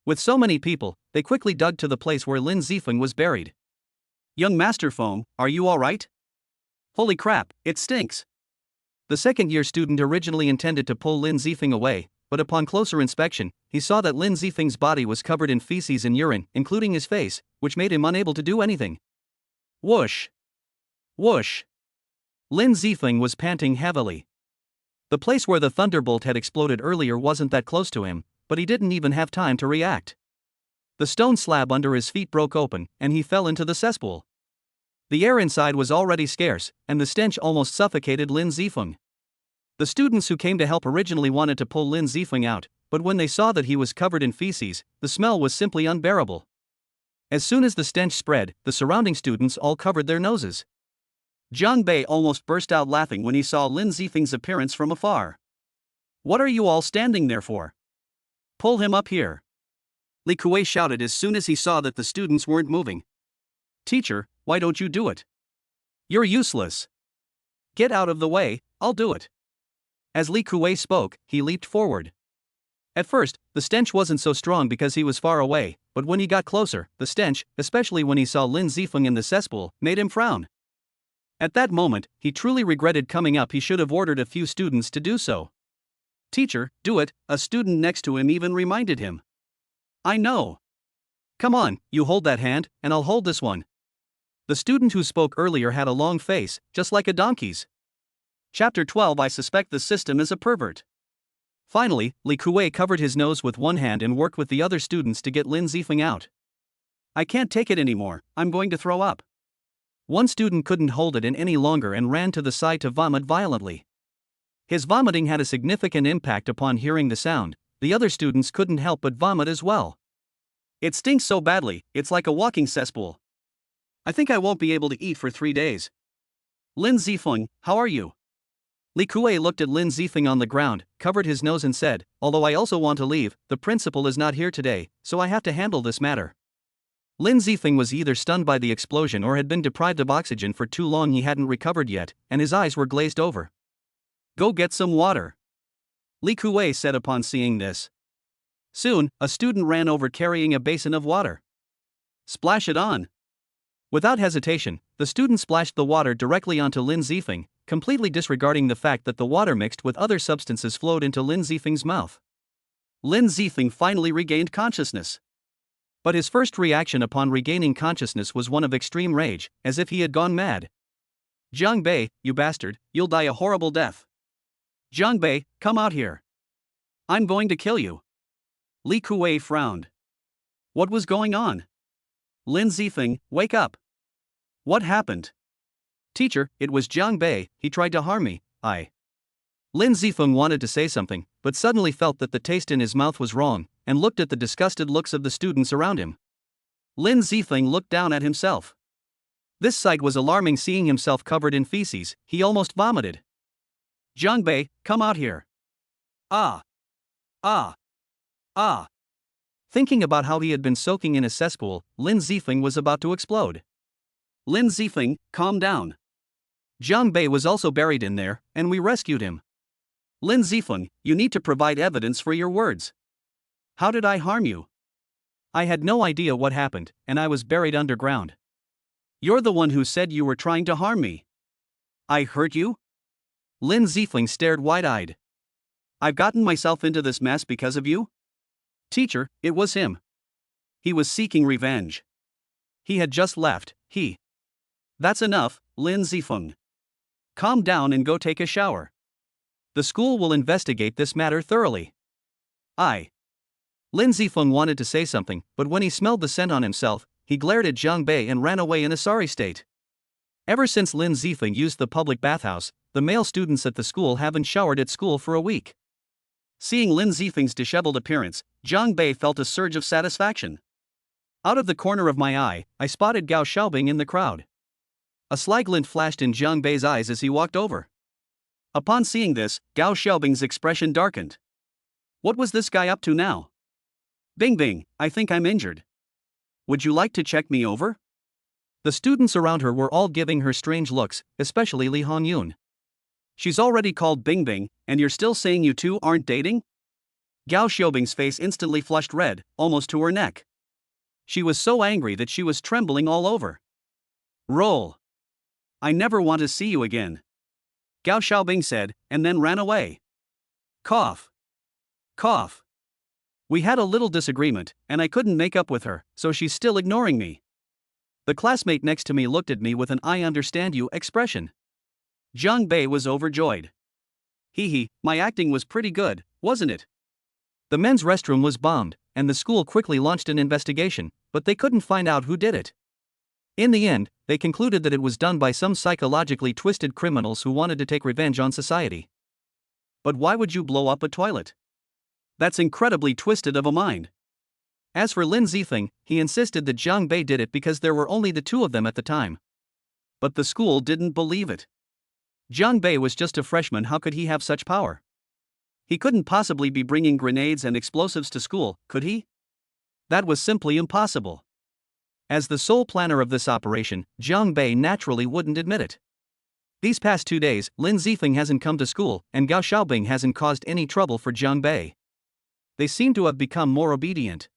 With so many people, they quickly dug to the place where Lin Zifeng was buried. Young Master Foam, are you alright? Holy crap, it stinks. The second-year student originally intended to pull Lin Zifeng away, but upon closer inspection, he saw that Lin Zifeng's body was covered in feces and urine, including his face, which made him unable to do anything. Whoosh! Whoosh! Lin Zifeng was panting heavily. The place where the thunderbolt had exploded earlier wasn't that close to him, but he didn't even have time to react. The stone slab under his feet broke open, and he fell into the cesspool. The air inside was already scarce, and the stench almost suffocated Lin Zifeng. The students who came to help originally wanted to pull Lin Zifeng out, but when they saw that he was covered in feces, the smell was simply unbearable. As soon as the stench spread, the surrounding students all covered their noses. Jiang Bei almost burst out laughing when he saw Lin Zifeng's appearance from afar. What are you all standing there for? Pull him up here. Li Kuei shouted as soon as he saw that the students weren't moving. Teacher, why don't you do it? You're useless. Get out of the way, I'll do it. As Li Kuei spoke, he leaped forward. At first, the stench wasn't so strong because he was far away, but when he got closer, the stench, especially when he saw Lin Zifeng in the cesspool, made him frown. At that moment, he truly regretted coming up. He should have ordered a few students to do so. Teacher, do it, a student next to him even reminded him. I know. Come on, you hold that hand, and I'll hold this one. The student who spoke earlier had a long face, just like a donkey's. Chapter 12. I suspect the system is a pervert. Finally, Li Kuei covered his nose with one hand and worked with the other students to get Lin Zifeng out. I can't take it anymore, I'm going to throw up. One student couldn't hold it in any longer and ran to the side to vomit violently. His vomiting had a significant impact upon hearing the sound. The other students couldn't help but vomit as well. It stinks so badly, it's like a walking cesspool. I think I won't be able to eat for 3 days. Lin Zifeng, how are you? Li Kuei looked at Lin Zifeng on the ground, covered his nose and said, although I also want to leave, the principal is not here today, so I have to handle this matter. Lin Zifeng was either stunned by the explosion or had been deprived of oxygen for too long. He hadn't recovered yet, and his eyes were glazed over. Go get some water, Li Kuei said upon seeing this. Soon, a student ran over carrying a basin of water. Splash it on. Without hesitation, the student splashed the water directly onto Lin Zifeng, completely disregarding the fact that the water mixed with other substances flowed into Lin Zifeng's mouth. Lin Zifeng finally regained consciousness. But his first reaction upon regaining consciousness was one of extreme rage, as if he had gone mad. Jiang Bei, you bastard, you'll die a horrible death. Jiang Bei, come out here. I'm going to kill you. Li Kuei frowned. What was going on? Lin Zifeng, wake up. What happened? Teacher, it was Jiang Bei, he tried to harm me, Lin Zifeng wanted to say something, but suddenly felt that the taste in his mouth was wrong, and looked at the disgusted looks of the students around him. Lin Zifeng looked down at himself. This sight was alarming. Seeing himself covered in feces, he almost vomited. Jiang Bei, come out here. Ah. Ah. Ah. Thinking about how he had been soaking in a cesspool, Lin Zifeng was about to explode. Lin Zifeng, calm down. Jiang Bei was also buried in there, and we rescued him. Lin Zifeng, you need to provide evidence for your words. How did I harm you? I had no idea what happened, and I was buried underground. You're the one who said you were trying to harm me. I hurt you? Lin Zifeng stared wide-eyed. I've gotten myself into this mess because of you? Teacher, it was him. He was seeking revenge. He had just left, That's enough, Lin Zifeng. Calm down and go take a shower. The school will investigate this matter thoroughly. Lin Zifeng wanted to say something, but when he smelled the scent on himself, he glared at Jiang Bei and ran away in a sorry state. Ever since Lin Zifeng used the public bathhouse, the male students at the school haven't showered at school for a week. Seeing Lin Zifeng's disheveled appearance, Jiang Bei felt a surge of satisfaction. Out of the corner of my eye, I spotted Gao Xiaobing in the crowd. A sly glint flashed in Jiang Bei's eyes as he walked over. Upon seeing this, Gao Xiaobing's expression darkened. What was this guy up to now? Bing Bing, I think I'm injured. Would you like to check me over? The students around her were all giving her strange looks, especially Li Hongyun. She's already called Bing Bing, and you're still saying you two aren't dating? Gao Xiaobing's face instantly flushed red, almost to her neck. She was so angry that she was trembling all over. Roll. I never want to see you again, Gao Xiaobing said, and then ran away. Cough. Cough. We had a little disagreement, and I couldn't make up with her, so she's still ignoring me. The classmate next to me looked at me with an I understand you expression. Jiang Bei was overjoyed. My acting was pretty good, wasn't it? The men's restroom was bombed, and the school quickly launched an investigation, but they couldn't find out who did it. In the end, they concluded that it was done by some psychologically twisted criminals who wanted to take revenge on society. But why would you blow up a toilet? That's incredibly twisted of a mind. As for Lin Zifeng, he insisted that Jiang Bei did it because there were only the two of them at the time. But the school didn't believe it. Jiang Bei was just a freshman. How could he have such power? He couldn't possibly be bringing grenades and explosives to school, could he? That was simply impossible. As the sole planner of this operation, Jiang Bei naturally wouldn't admit it. These past 2 days, Lin Zifeng hasn't come to school, and Gao Xiaobing hasn't caused any trouble for Jiang Bei. They seem to have become more obedient.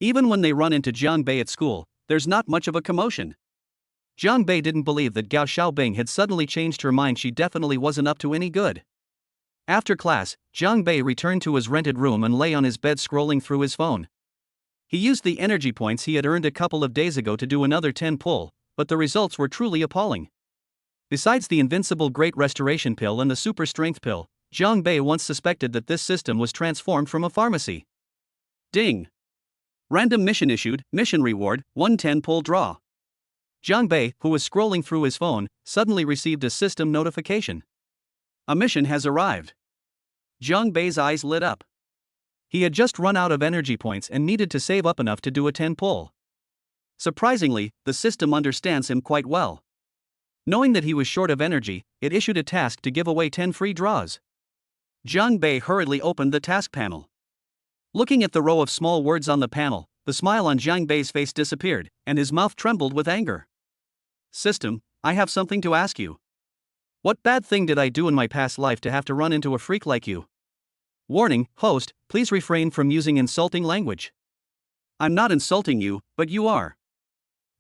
Even when they run into Jiang Bei at school, there's not much of a commotion. Jiang Bei didn't believe that Gao Xiaobing had suddenly changed her mind. She definitely wasn't up to any good. After class, Jiang Bei returned to his rented room and lay on his bed scrolling through his phone. He used the energy points he had earned a couple of days ago to do another 10 pull, but the results were truly appalling. Besides the invincible Great Restoration pill and the Super Strength pill, Jiang Bei once suspected that this system was transformed from a pharmacy. Ding! Random mission issued, mission reward, 110 pull draw. Jiang Bei, who was scrolling through his phone, suddenly received a system notification. A mission has arrived. Jiang Bei's eyes lit up. He had just run out of energy points and needed to save up enough to do a 10 pull. Surprisingly, the system understands him quite well. Knowing that he was short of energy, it issued a task to give away 10 free draws. Jiang Bei hurriedly opened the task panel. Looking at the row of small words on the panel, the smile on Jiang Bei's face disappeared, and his mouth trembled with anger. System, I have something to ask you. What bad thing did I do in my past life to have to run into a freak like you? Warning, host, please refrain from using insulting language. I'm not insulting you, but you are.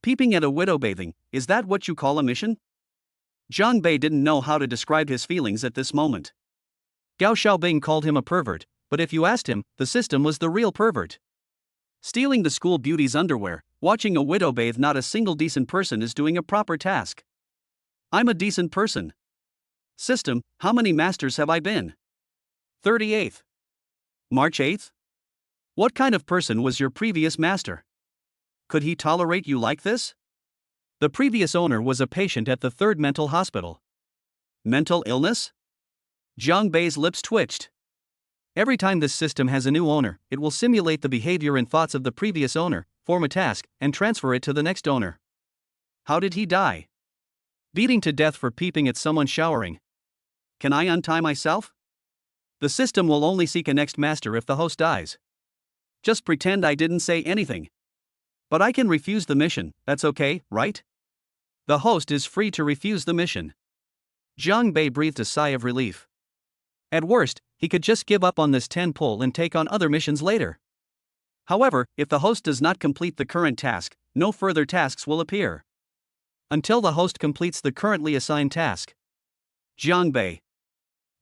Peeping at a widow bathing, is that what you call a mission? Jiang Bei didn't know how to describe his feelings at this moment. Gao Xiaobing called him a pervert, but if you asked him, the system was the real pervert. Stealing the school beauty's underwear, watching a widow bathe, not a single decent person is doing a proper task. I'm a decent person. System, how many masters have I been? 38th. March 8th? What kind of person was your previous master? Could he tolerate you like this? The previous owner was a patient at the 3rd mental hospital. Mental illness? Jiang Bei's lips twitched. Every time this system has a new owner, it will simulate the behavior and thoughts of the previous owner, form a task, and transfer it to the next owner. How did he die? Beating to death for peeping at someone showering. Can I untie myself? The system will only seek a next master if the host dies. Just pretend I didn't say anything. But I can refuse the mission, that's okay, right? The host is free to refuse the mission. Jiang Bei breathed a sigh of relief. At worst, he could just give up on this 10 pull and take on other missions later. However, if the host does not complete the current task, no further tasks will appear. Until the host completes the currently assigned task. Jiang Bei.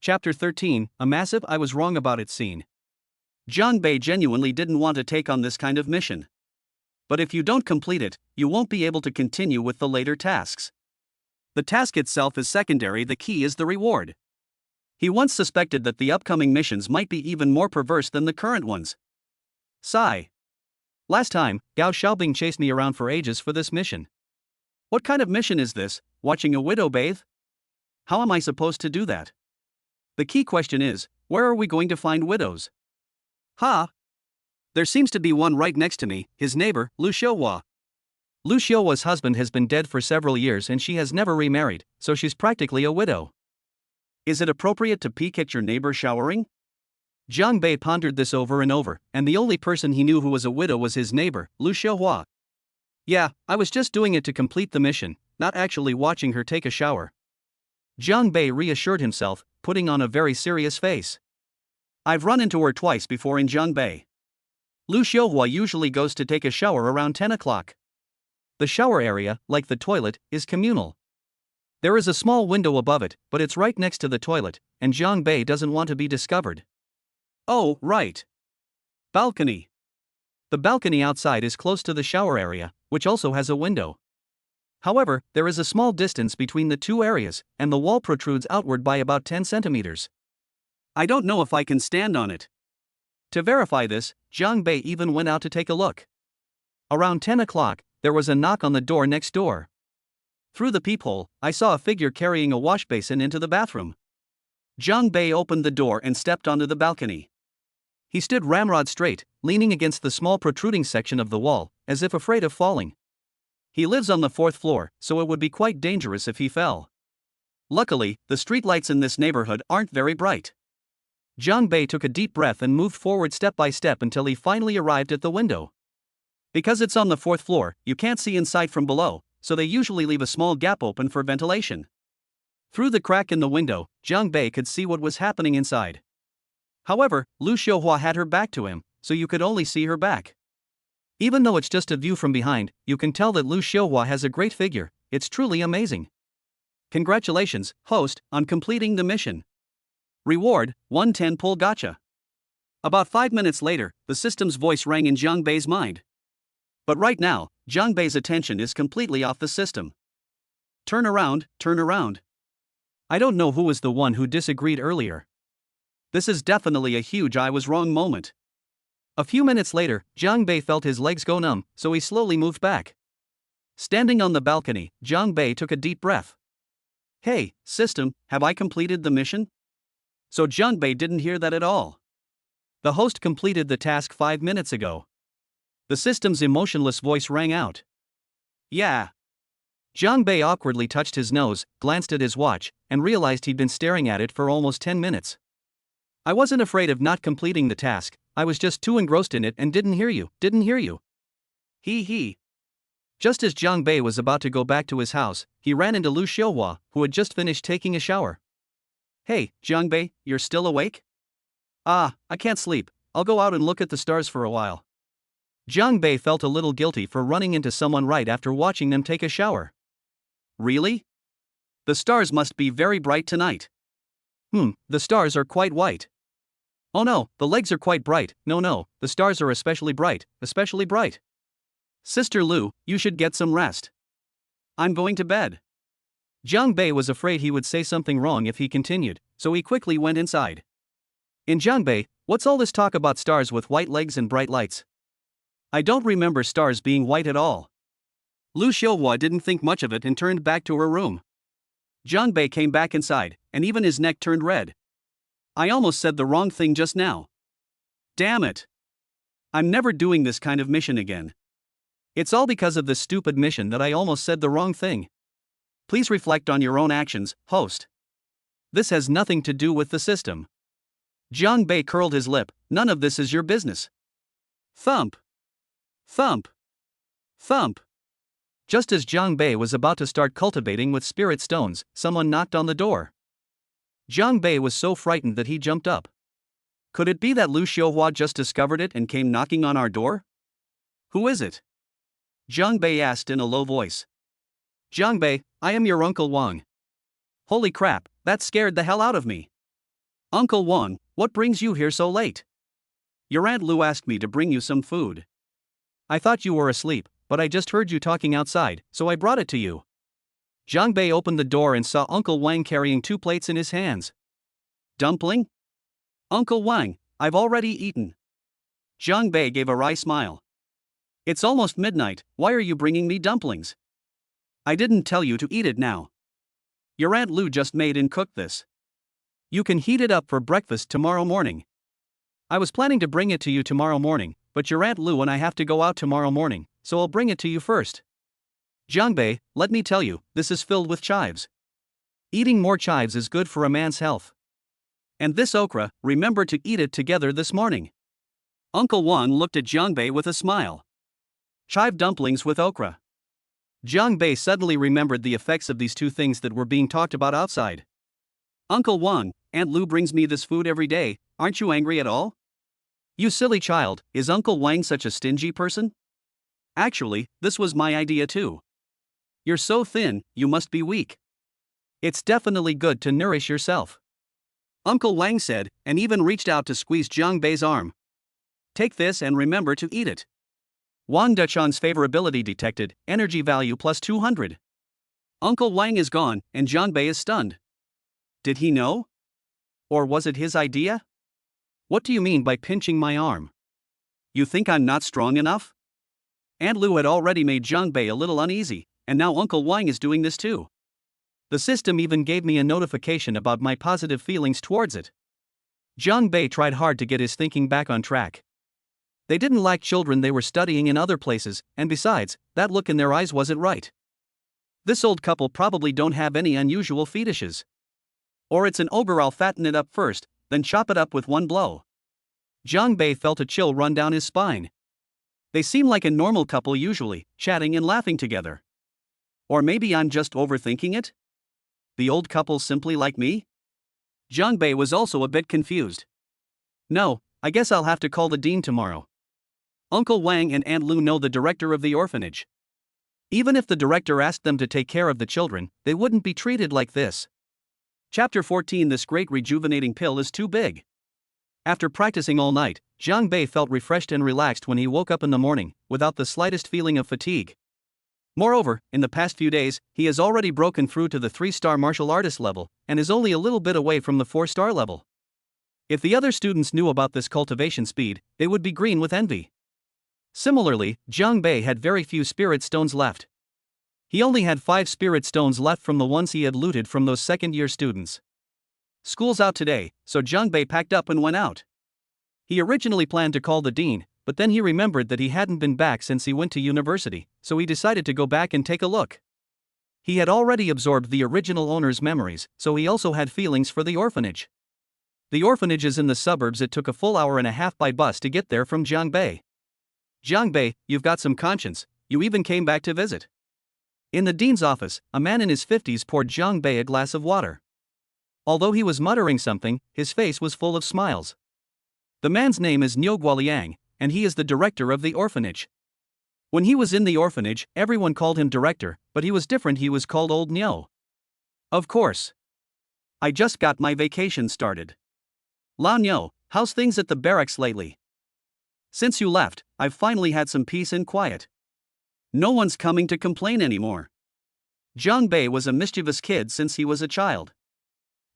Chapter 13, a massive I was wrong about it scene. Jiang Bei genuinely didn't want to take on this kind of mission. But if you don't complete it, you won't be able to continue with the later tasks. The task itself is secondary, the key is the reward. He once suspected that the upcoming missions might be even more perverse than the current ones. Sigh. Last time, Gao Xiaobing chased me around for ages for this mission. What kind of mission is this, watching a widow bathe? How am I supposed to do that? The key question is, where are we going to find widows? Ha! There seems to be one right next to me, his neighbor, Lu Xiuhua. Lu Xiuhua's husband has been dead for several years and she has never remarried, so she's practically a widow. Is it appropriate to peek at your neighbor showering? Jiang Bei pondered this over and over, and the only person he knew who was a widow was his neighbor, Lu Xiuhua. Yeah, I was just doing it to complete the mission, not actually watching her take a shower. Jiang Bei reassured himself, putting on a very serious face. I've run into her twice before in Jiang Bei. Lu Xiuhua usually goes to take a shower around 10 o'clock. The shower area, like the toilet, is communal. There is a small window above it, but it's right next to the toilet, and Jiang Bei doesn't want to be discovered. Oh, right. Balcony. The balcony outside is close to the shower area, which also has a window. However, there is a small distance between the two areas, and the wall protrudes outward by about 10 centimeters. I don't know if I can stand on it. To verify this, Jiang Bei even went out to take a look. Around 10 o'clock, there was a knock on the door next door. Through the peephole, I saw a figure carrying a wash basin into the bathroom. Jiang Bei opened the door and stepped onto the balcony. He stood ramrod straight, leaning against the small protruding section of the wall, as if afraid of falling. He lives on the 4th floor, so it would be quite dangerous if he fell. Luckily, the streetlights in this neighborhood aren't very bright. Jiang Bei took a deep breath and moved forward step by step until he finally arrived at the window. Because it's on the 4th floor, you can't see inside from below, so they usually leave a small gap open for ventilation. Through the crack in the window, Jiang Bei could see what was happening inside. However, Lu Xiuhua had her back to him, so you could only see her back. Even though it's just a view from behind, you can tell that Lu Xiuhua has a great figure. It's truly amazing. Congratulations, host, on completing the mission. Reward, 110 pull gacha. About 5 minutes later, the system's voice rang in Jiang Bei's mind. But right now, Jiang Bei's attention is completely off the system. Turn around, turn around. I don't know who was the one who disagreed earlier. This is definitely a huge I was wrong moment. A few minutes later, Jiang Bei felt his legs go numb, so he slowly moved back. Standing on the balcony, Jiang Bei took a deep breath. Hey, system, have I completed the mission? So Jiang Bei didn't hear that at all. The host completed the task 5 minutes ago. The system's emotionless voice rang out. Yeah. Jiang Bei awkwardly touched his nose, glanced at his watch, and realized he'd been staring at it for almost 10 minutes. I wasn't afraid of not completing the task, I was just too engrossed in it and didn't hear you. He. Just as Jiang Bei was about to go back to his house, he ran into Lu Xiuhua, who had just finished taking a shower. Hey, Jiang Bei, you're still awake? I can't sleep, I'll go out and look at the stars for a while. Jiang Bei felt a little guilty for running into someone right after watching them take a shower. Really? The stars must be very bright tonight. The stars are quite white. Oh no, the legs are quite bright. No, the stars are especially bright. Sister Lu, you should get some rest. I'm going to bed. Jiang Bei was afraid he would say something wrong if he continued, so he quickly went inside. In Jiang Bei, what's all this talk about stars with white legs and bright lights? I don't remember stars being white at all. Lu Xiuhua didn't think much of it and turned back to her room. Jiang Bei came back inside, and even his neck turned red. I almost said the wrong thing just now. Damn it. I'm never doing this kind of mission again. It's all because of this stupid mission that I almost said the wrong thing. Please reflect on your own actions, host. This has nothing to do with the system. Jiang Bei curled his lip, none of this is your business. Thump. Thump. Thump. Just as Jiang Bei was about to start cultivating with spirit stones, someone knocked on the door. Jiang Bei was so frightened that he jumped up. Could it be that Lu Xiuhua just discovered it and came knocking on our door? Who is it? Jiang Bei asked in a low voice. Jiang Bei, I am your Uncle Wang. Holy crap, that scared the hell out of me. Uncle Wang, what brings you here so late? Your Aunt Lu asked me to bring you some food. I thought you were asleep, but I just heard you talking outside, so I brought it to you. Jiang Bei opened the door and saw Uncle Wang carrying 2 plates in his hands. Dumpling? Uncle Wang, I've already eaten. Jiang Bei gave a wry smile. It's almost midnight, why are you bringing me dumplings? I didn't tell you to eat it now. Your Aunt Lu just made and cooked this. You can heat it up for breakfast tomorrow morning. I was planning to bring it to you tomorrow morning, but your Aunt Lu and I have to go out tomorrow morning, so I'll bring it to you first. Jiang Bei, let me tell you, this is filled with chives. Eating more chives is good for a man's health. And this okra, remember to eat it together this morning. Uncle Wang looked at Jiang Bei with a smile. Chive dumplings with okra. Jiang Bei suddenly remembered the effects of these 2 things that were being talked about outside. Uncle Wang, Aunt Lu brings me this food every day, aren't you angry at all? You silly child, is Uncle Wang such a stingy person? Actually, this was my idea too. You're so thin, you must be weak. It's definitely good to nourish yourself. Uncle Wang said, and even reached out to squeeze Jiang Bei's arm. Take this and remember to eat it. Wang Dechan's favorability detected, energy value plus 200. Uncle Wang is gone, and Jiang Bei is stunned. Did he know? Or was it his idea? What do you mean by pinching my arm? You think I'm not strong enough? Aunt Lu had already made Jiang Bei a little uneasy, and now Uncle Wang is doing this too. The system even gave me a notification about my positive feelings towards it. Jiang Bei tried hard to get his thinking back on track. They didn't like children they were studying in other places, and besides, that look in their eyes wasn't right. This old couple probably don't have any unusual fetishes. Or it's an ogre, I'll fatten it up first, then chop it up with one blow. Jiang Bei felt a chill run down his spine. They seem like a normal couple usually, chatting and laughing together. Or maybe I'm just overthinking it? The old couple simply like me? Jiang Bei was also a bit confused. No, I guess I'll have to call the dean tomorrow. Uncle Wang and Aunt Lu know the director of the orphanage. Even if the director asked them to take care of the children, they wouldn't be treated like this. Chapter 14. This great rejuvenating pill is too big. After practicing all night, Jiang Bei felt refreshed and relaxed when he woke up in the morning, without the slightest feeling of fatigue. Moreover, in the past few days, he has already broken through to the 3-star martial artist level, and is only a little bit away from the 4-star level. If the other students knew about this cultivation speed, they would be green with envy. Similarly, Jiang Bei had very few spirit stones left. He only had 5 spirit stones left from the ones he had looted from those second-year students. School's out today, so Jiang Bei packed up and went out. He originally planned to call the dean, but then he remembered that he hadn't been back since he went to university, so he decided to go back and take a look. He had already absorbed the original owner's memories, so he also had feelings for the orphanage. The orphanage is in the suburbs. It took a full hour and a half by bus to get there from Jiang Bei. Jiang Bei, you've got some conscience, you even came back to visit. In the dean's office, a man in his 50s poured Jiang Bei a glass of water. Although he was muttering something, his face was full of smiles. The man's name is Niu Guoliang, and he is the director of the orphanage. When he was in the orphanage, everyone called him director, but he was different. He was called Old Niu. Of course. I just got my vacation started. Lao Niu, how's things at the barracks lately? Since you left, I've finally had some peace and quiet. No one's coming to complain anymore. Jiang Bei was a mischievous kid since he was a child.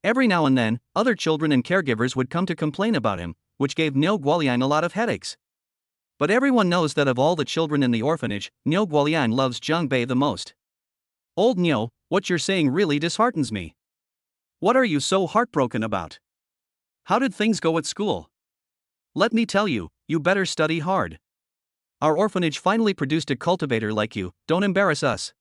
Every now and then, other children and caregivers would come to complain about him, which gave Niu Guoliang a lot of headaches. But everyone knows that of all the children in the orphanage, Niu Guoliang loves Jiang Bei the most. Old Niu, what you're saying really disheartens me. What are you so heartbroken about? How did things go at school? Let me tell you, you better study hard. Our orphanage finally produced a cultivator like you, don't embarrass us.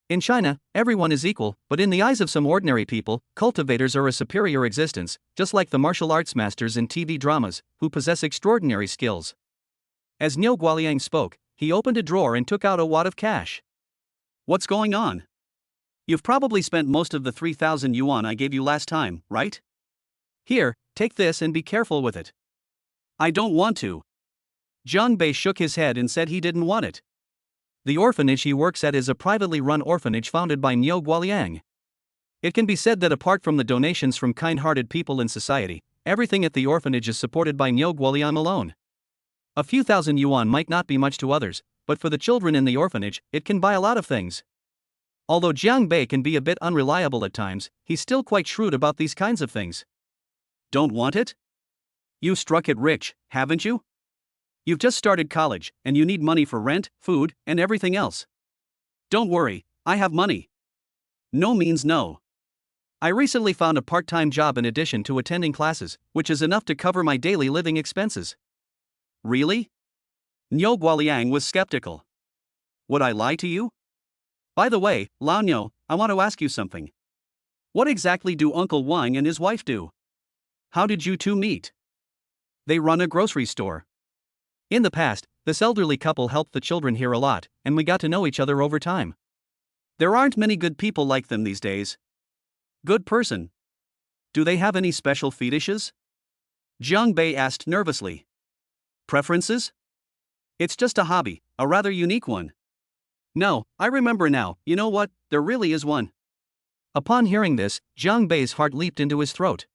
In China, everyone is equal, but in the eyes of some ordinary people, cultivators are a superior existence, just like the martial arts masters in TV dramas, who possess extraordinary skills. As Niu Guoliang spoke, he opened a drawer and took out a wad of cash. What's going on? You've probably spent most of the 3,000 yuan I gave you last time, right? Here, take this and be careful with it. I don't want to. Jiang Bei shook his head and said he didn't want it. The orphanage he works at is a privately run orphanage founded by Niu Guoliang. It can be said that apart from the donations from kind-hearted people in society, everything at the orphanage is supported by Niu Guoliang alone. A few thousand yuan might not be much to others, but for the children in the orphanage, it can buy a lot of things. Although Jiang Bei can be a bit unreliable at times, he's still quite shrewd about these kinds of things. Don't want it? You struck it rich, haven't you? You've just started college, and you need money for rent, food, and everything else. Don't worry, I have money. No means no. I recently found a part-time job in addition to attending classes, which is enough to cover my daily living expenses. Really? Niu Guoliang was skeptical. Would I lie to you? By the way, Lao Niu, I want to ask you something. What exactly do Uncle Wang and his wife do? How did you two meet? They run a grocery store. In the past, this elderly couple helped the children here a lot, and we got to know each other over time. There aren't many good people like them these days. Good person. Do they have any special fetishes? Jiang Bei asked nervously. Preferences? It's just a hobby, a rather unique one. No, I remember now, you know what, there really is one. Upon hearing this, Jiang Bei's heart leaped into his throat.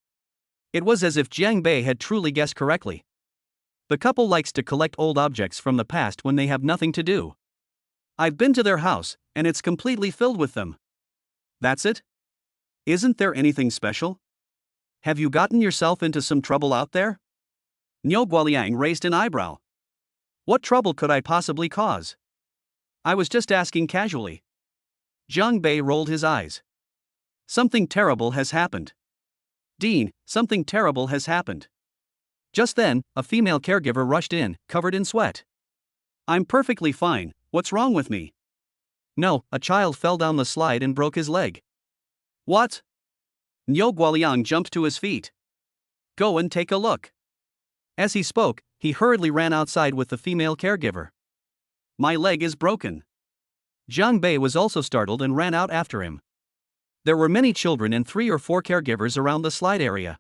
It was as if Jiang Bei had truly guessed correctly. The couple likes to collect old objects from the past when they have nothing to do. I've been to their house, and it's completely filled with them. That's it? Isn't there anything special? Have you gotten yourself into some trouble out there? Niu Guoliang raised an eyebrow. What trouble could I possibly cause? I was just asking casually. Jiang Bei rolled his eyes. Something terrible has happened. Dean, something terrible has happened. Just then, a female caregiver rushed in, covered in sweat. I'm perfectly fine, what's wrong with me? No, a child fell down the slide and broke his leg. What? Niu Guoliang jumped to his feet. Go and take a look. As he spoke, he hurriedly ran outside with the female caregiver. My leg is broken. Jiang Bei was also startled and ran out after him. There were many children and 3 or 4 caregivers around the slide area.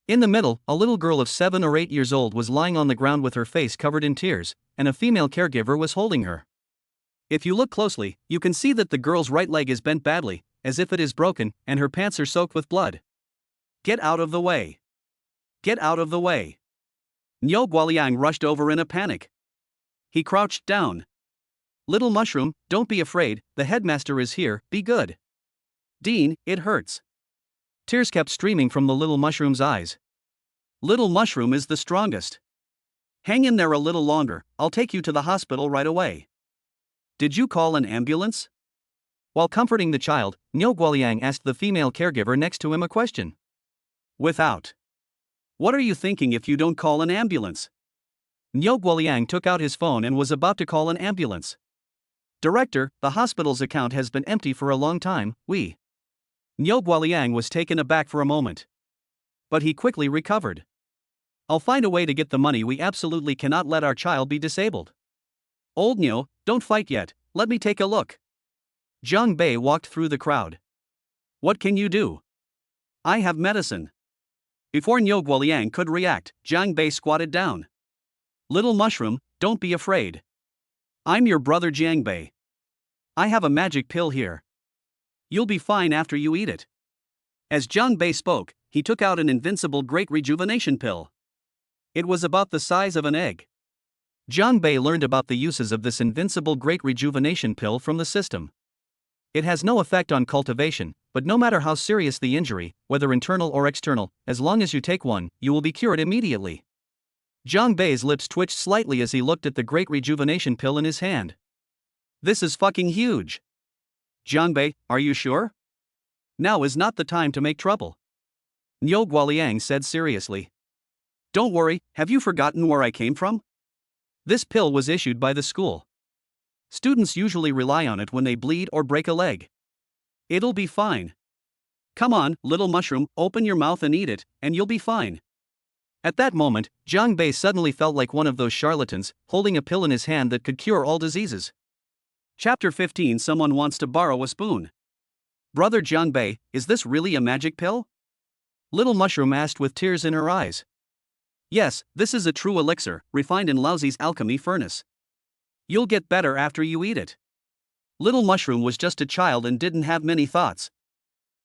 In the middle, a little girl of 7 or 8 years old was lying on the ground with her face covered in tears, and a female caregiver was holding her. If you look closely, you can see that the girl's right leg is bent badly, as if it is broken, and her pants are soaked with blood. Get out of the way. Get out of the way. Niu Guoliang rushed over in a panic. He crouched down. Little mushroom, don't be afraid, the headmaster is here, be good. Dean, it hurts. Tears kept streaming from the little mushroom's eyes. Little mushroom is the strongest. Hang in there a little longer, I'll take you to the hospital right away. Did you call an ambulance? While comforting the child, Niu Guoliang asked the female caregiver next to him a question. Without. What are you thinking if you don't call an ambulance? Niu Guoliang took out his phone and was about to call an ambulance. Director, the hospital's account has been empty for a long time, Niu Guoliang was taken aback for a moment. But he quickly recovered. I'll find a way to get the money, we absolutely cannot let our child be disabled. Old Niu, don't fight yet, let me take a look. Jiang Bei walked through the crowd. What can you do? I have medicine. Before Niu Guoliang could react, Jiang Bei squatted down. Little mushroom, don't be afraid. I'm your brother Jiang Bei. I have a magic pill here. You'll be fine after you eat it. As Jiang Bei spoke, he took out an invincible great rejuvenation pill. It was about the size of an egg. Jiang Bei learned about the uses of this invincible great rejuvenation pill from the system. It has no effect on cultivation, but no matter how serious the injury, whether internal or external, as long as you take one, you will be cured immediately. Jiang Bei's lips twitched slightly as he looked at the great rejuvenation pill in his hand. This is fucking huge. Jiang Bei, are you sure? Now is not the time to make trouble. Niu Guoliang said seriously. Don't worry, have you forgotten where I came from? This pill was issued by the school. Students usually rely on it when they bleed or break a leg. It'll be fine. Come on, little mushroom, open your mouth and eat it, and you'll be fine. At that moment, Jiang Bei suddenly felt like one of those charlatans, holding a pill in his hand that could cure all diseases. Chapter 15. Someone wants to borrow a spoon. Brother Jiang Bei, is this really a magic pill? Little mushroom asked with tears in her eyes. Yes, this is a true elixir, refined in Laozi's alchemy furnace. You'll get better after you eat it. Little mushroom was just a child and didn't have many thoughts.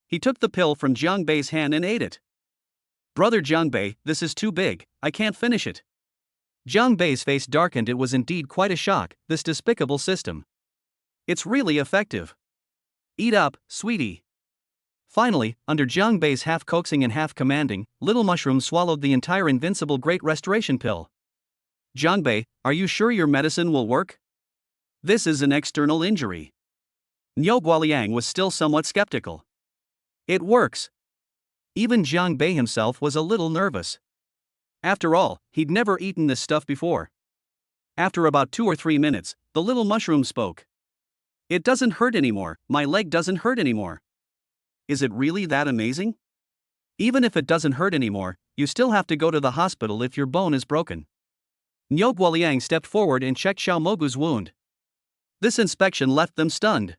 He took the pill from Jiang Bei's hand and ate it. Brother Jiang Bei, this is too big, I can't finish it. Jiang Bei's face darkened. It was indeed quite a shock, this despicable system. It's really effective. Eat up, sweetie. Finally, under Jiang Bei's half coaxing and half commanding, little mushroom swallowed the entire invincible great restoration pill. Jiang Bei, are you sure your medicine will work? This is an external injury. Niu Guoliang was still somewhat skeptical. It works. Even Jiang Bei himself was a little nervous. After all, he'd never eaten this stuff before. After about 2 or 3 minutes, the little mushroom spoke. It doesn't hurt anymore, my leg doesn't hurt anymore. Is it really that amazing? Even if it doesn't hurt anymore, you still have to go to the hospital if your bone is broken. Niu Guoliang stepped forward and checked Xiao Mogu's wound. This inspection left them stunned.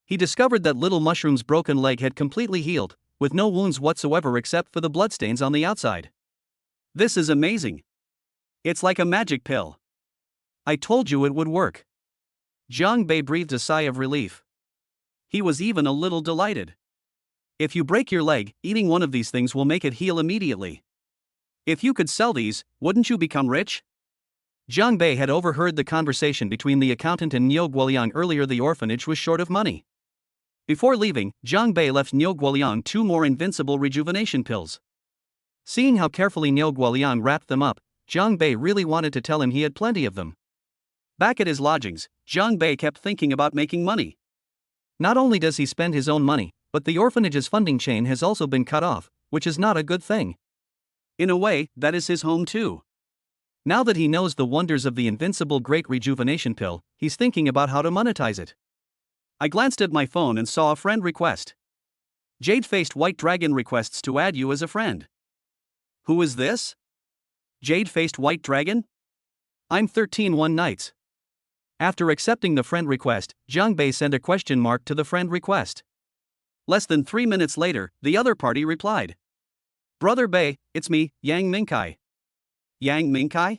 He discovered that little mushroom's broken leg had completely healed, with no wounds whatsoever except for the bloodstains on the outside. This is amazing. It's like a magic pill. I told you it would work. Jiang Bei breathed a sigh of relief. He was even a little delighted. If you break your leg, eating one of these things will make it heal immediately. If you could sell these, wouldn't you become rich? Jiang Bei had overheard the conversation between the accountant and Niu Guoliang earlier. The orphanage was short of money. Before leaving, Jiang Bei left Niu Guoliang 2 more invincible rejuvenation pills. Seeing how carefully Niu Guoliang wrapped them up, Jiang Bei really wanted to tell him he had plenty of them. Back at his lodgings, Jiang Bei kept thinking about making money. Not only does he spend his own money, but the orphanage's funding chain has also been cut off, which is not a good thing. In a way, that is his home too. Now that he knows the wonders of the invincible great rejuvenation pill, he's thinking about how to monetize it. I glanced at my phone and saw a friend request. Jade-faced white dragon requests to add you as a friend. Who is this? Jade-faced white dragon? I'm 13 one nights. After accepting the friend request, Jiang Bei sent a question mark to the friend request. Less than 3 minutes later, the other party replied. Brother Bei, it's me, Yang Mingkai. Yang Mingkai?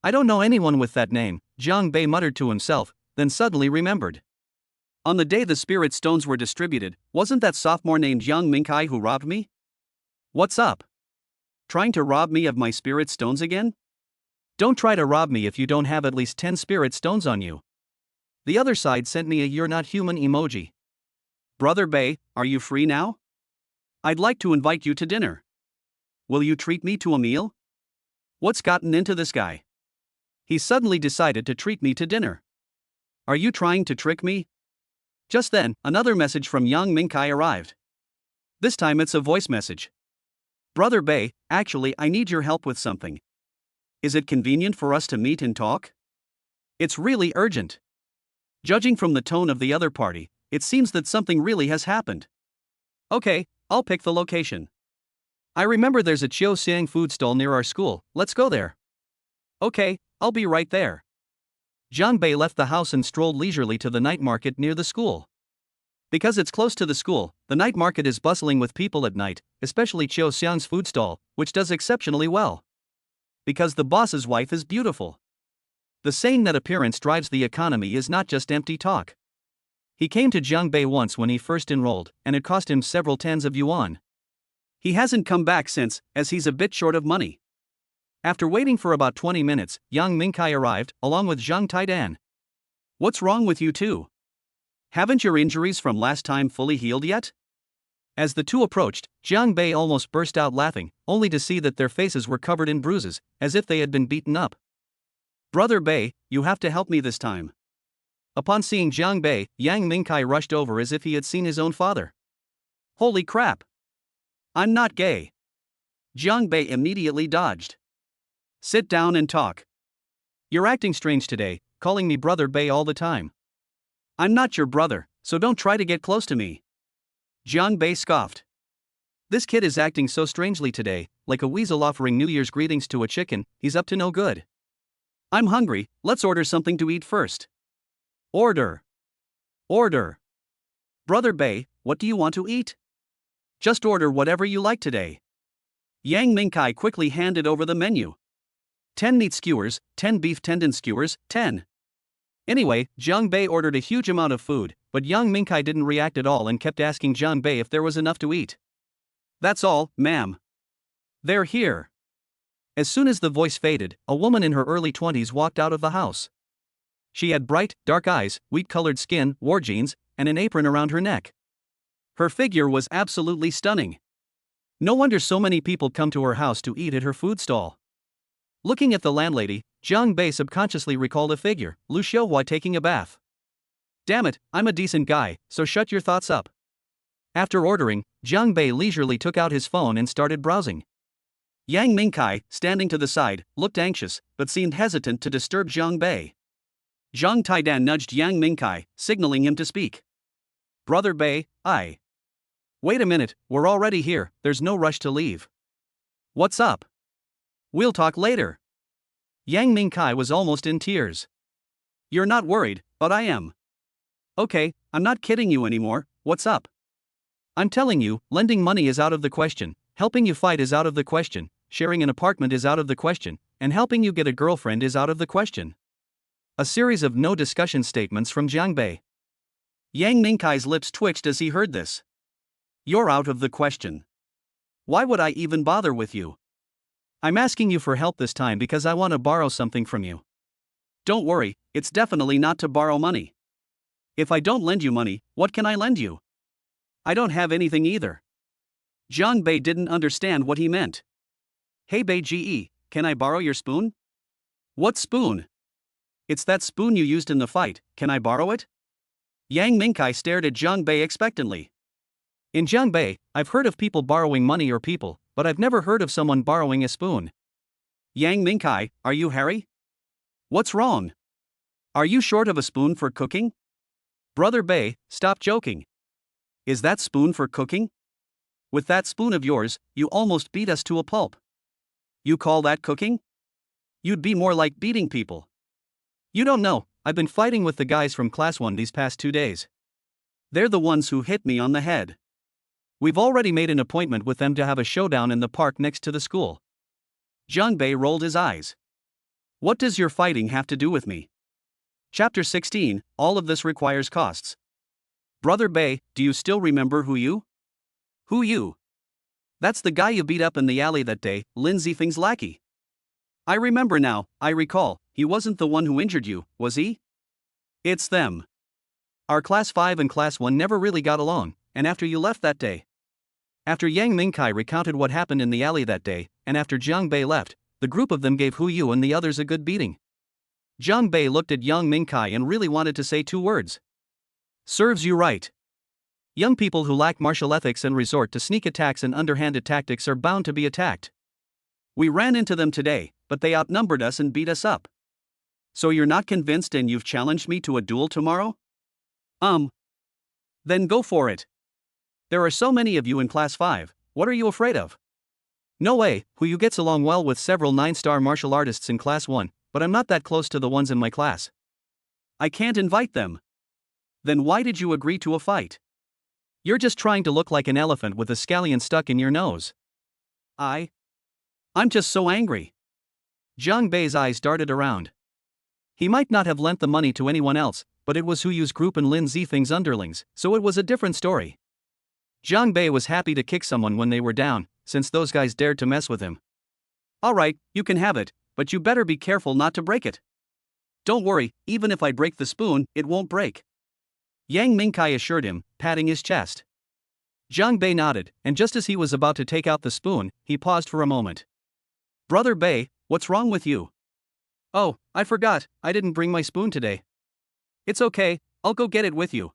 I don't know anyone with that name, Jiang Bei muttered to himself, then suddenly remembered. On the day the spirit stones were distributed, wasn't that sophomore named Yang Mingkai who robbed me? What's up? Trying to rob me of my spirit stones again? Don't try to rob me if you don't have at least 10 spirit stones on you. The other side sent me a "you're not human" emoji. Brother Bei, are you free now? I'd like to invite you to dinner. will you treat me to a meal? What's gotten into this guy? He suddenly decided to treat me to dinner. Are you trying to trick me? Just then, another message from Yang Mingkai arrived. This time it's a voice message. Brother Bei, actually I need your help with something. Is it convenient for us to meet and talk? It's really urgent. Judging from the tone of the other party, it seems that something really has happened. Okay, I'll pick the location. I remember there's a Chiu Siang food stall near our school, let's go there. Okay, I'll be right there. Jiang Bei left the house and strolled leisurely to the night market near the school. Because it's close to the school, the night market is bustling with people at night, especially Chiu Siang's food stall, which does exceptionally well. Because the boss's wife is beautiful. The saying that appearance drives the economy is not just empty talk. He came to Jiang Bei once when he first enrolled, and it cost him several tens of yuan. He hasn't come back since, as he's a bit short of money. After waiting for about 20 minutes, Yang Mingkai arrived, along with Zhang Taidan. What's wrong with you two? Haven't your injuries from last time fully healed yet? As the two approached, Jiang Bei almost burst out laughing, only to see that their faces were covered in bruises, as if they had been beaten up. Brother Bei, you have to help me this time. Upon seeing Jiang Bei, Yang Mingkai rushed over as if he had seen his own father. Holy crap! I'm not gay. Jiang Bei immediately dodged. Sit down and talk. You're acting strange today, calling me Brother Bei all the time. I'm not your brother, so don't try to get close to me. Jiang Bei scoffed. This kid is acting so strangely today, like a weasel offering New Year's greetings to a chicken, he's up to no good. I'm hungry, let's order something to eat first. Order. Order. Brother Bei, what do you want to eat? Just order whatever you like today. Yang Mingkai quickly handed over the menu. 10 meat skewers, 10 beef tendon skewers, 10. Anyway, Jiang Bei ordered a huge amount of food, but Yang Mingkai didn't react at all and kept asking Jiang Bei if there was enough to eat. That's all, ma'am. They're here. As soon as the voice faded, a woman in her early 20s walked out of the house. She had bright, dark eyes, wheat-colored skin, wore jeans, and an apron around her neck. Her figure was absolutely stunning. No wonder so many people come to her house to eat at her food stall. Looking at the landlady, Jiang Bei subconsciously recalled a figure, Lu Xiuhua taking a bath. Damn it, I'm a decent guy, so shut your thoughts up. After ordering, Jiang Bei leisurely took out his phone and started browsing. Yang Mingkai, standing to the side, looked anxious, but seemed hesitant to disturb Jiang Bei. Zhang Taidan nudged Yang Mingkai, signaling him to speak. Brother Bei, Wait a minute, we're already here, there's no rush to leave. What's up? We'll talk later. Yang Mingkai was almost in tears. You're not worried, but I am. Okay, I'm not kidding you anymore, what's up? I'm telling you, lending money is out of the question, helping you fight is out of the question, sharing an apartment is out of the question, and helping you get a girlfriend is out of the question. A series of no discussion statements from Jiang Bei. Yang Mingkai's lips twitched as he heard this. You're out of the question. Why would I even bother with you? I'm asking you for help this time because I want to borrow something from you. Don't worry, it's definitely not to borrow money. If I don't lend you money, what can I lend you? I don't have anything either. Jiang Bei didn't understand what he meant. Hey Bei Ge, can I borrow your spoon? What spoon? It's that spoon you used in the fight, can I borrow it? Yang Mingkai stared at Jiang Bei expectantly. In Jiang Bei, I've heard of people borrowing money or people, but I've never heard of someone borrowing a spoon. Yang Mingkai, are you Harry? What's wrong? Are you short of a spoon for cooking? Brother Bei, stop joking. Is that spoon for cooking? With that spoon of yours, you almost beat us to a pulp. You call that cooking? You'd be more like beating people. You don't know, I've been fighting with the guys from Class 1 these past 2 days. They're the ones who hit me on the head. We've already made an appointment with them to have a showdown in the park next to the school. Jiang Bei rolled his eyes. What does your fighting have to do with me? Chapter 16, all of this requires costs. Brother Bei, do you still remember who you? Who you? That's the guy you beat up in the alley that day, Lin Zifeng's lackey. I remember now, I recall, he wasn't the one who injured you, was he? It's them. Our Class 5 and Class 1 never really got along, and after you left that day. After Yang Mingkai recounted what happened in the alley that day, and after Jiang Bei left, the group of them gave Hu Yu and the others a good beating. Jiang Bei looked at Yang Mingkai and really wanted to say two words. Serves you right. Young people who lack martial ethics and resort to sneak attacks and underhanded tactics are bound to be attacked. We ran into them today, but they outnumbered us and beat us up. So you're not convinced and you've challenged me to a duel tomorrow? Then go for it. There are so many of you in Class 5, what are you afraid of? No way, Hu Yu gets along well with several 9-star martial artists in Class 1, but I'm not that close to the ones in my class. I can't invite them. Then why did you agree to a fight? You're just trying to look like an elephant with a scallion stuck in your nose. I'm just so angry. Jiang Bei's eyes darted around. He might not have lent the money to anyone else, but it was Hu Yu's group and Lin Zifeng's underlings, so it was a different story. Jiang Bei was happy to kick someone when they were down, since those guys dared to mess with him. Alright, you can have it, but you better be careful not to break it. Don't worry, even if I break the spoon, it won't break. Yang Mingkai assured him, patting his chest. Jiang Bei nodded, and just as he was about to take out the spoon, he paused for a moment. Brother Bei, what's wrong with you? Oh, I forgot, I didn't bring my spoon today. It's okay, I'll go get it with you.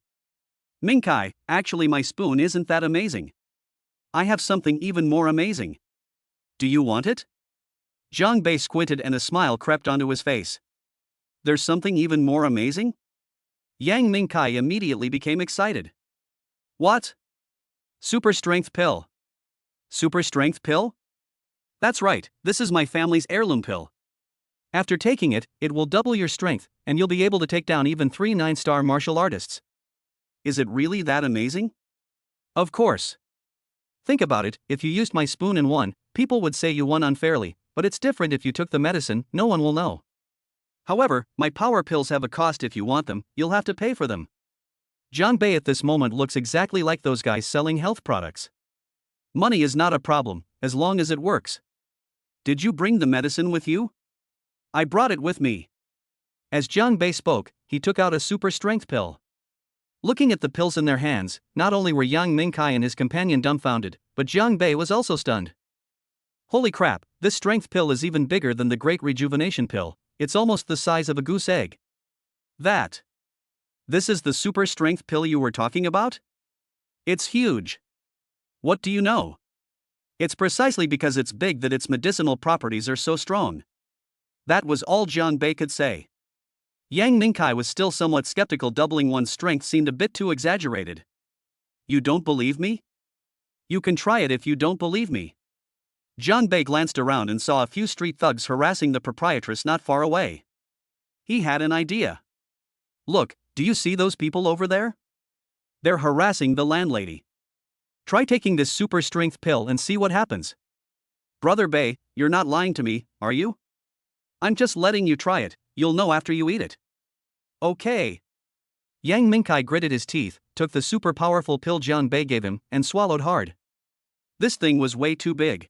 Mingkai, actually my spoon isn't that amazing. I have something even more amazing. Do you want it? Jiang Bei squinted and a smile crept onto his face. There's something even more amazing? Yang Mingkai immediately became excited. What? Super strength pill. Super strength pill? That's right, this is my family's heirloom pill. After taking it, it will double your strength, and you'll be able to take down even 3 9-star martial artists. Is it really that amazing? Of course. Think about it, if you used my spoon and won, people would say you won unfairly, but it's different if you took the medicine, no one will know. However, my power pills have a cost. If you want them, you'll have to pay for them. Jiang Bei at this moment looks exactly like those guys selling health products. Money is not a problem, as long as it works. Did you bring the medicine with you? I brought it with me. As Jiang Bei spoke, he took out a super strength pill. Looking at the pills in their hands, not only were Yang Mingkai and his companion dumbfounded, but Jiang Bei was also stunned. Holy crap, this strength pill is even bigger than the Great Rejuvenation pill, it's almost the size of a goose egg. This is the super strength pill you were talking about? It's huge. What do you know? It's precisely because it's big that its medicinal properties are so strong. That was all Jiang Bei could say. Yang Mingkai was still somewhat skeptical. Doubling one's strength seemed a bit too exaggerated. You don't believe me? You can try it if you don't believe me. Jiang Bei glanced around and saw a few street thugs harassing the proprietress not far away. He had an idea. Look, do you see those people over there? They're harassing the landlady. Try taking this super strength pill and see what happens. Brother Bei, you're not lying to me, are you? I'm just letting you try it, you'll know after you eat it. Okay. Yang Mingkai gritted his teeth, took the super powerful pill Jiang Bei gave him, and swallowed hard. This thing was way too big.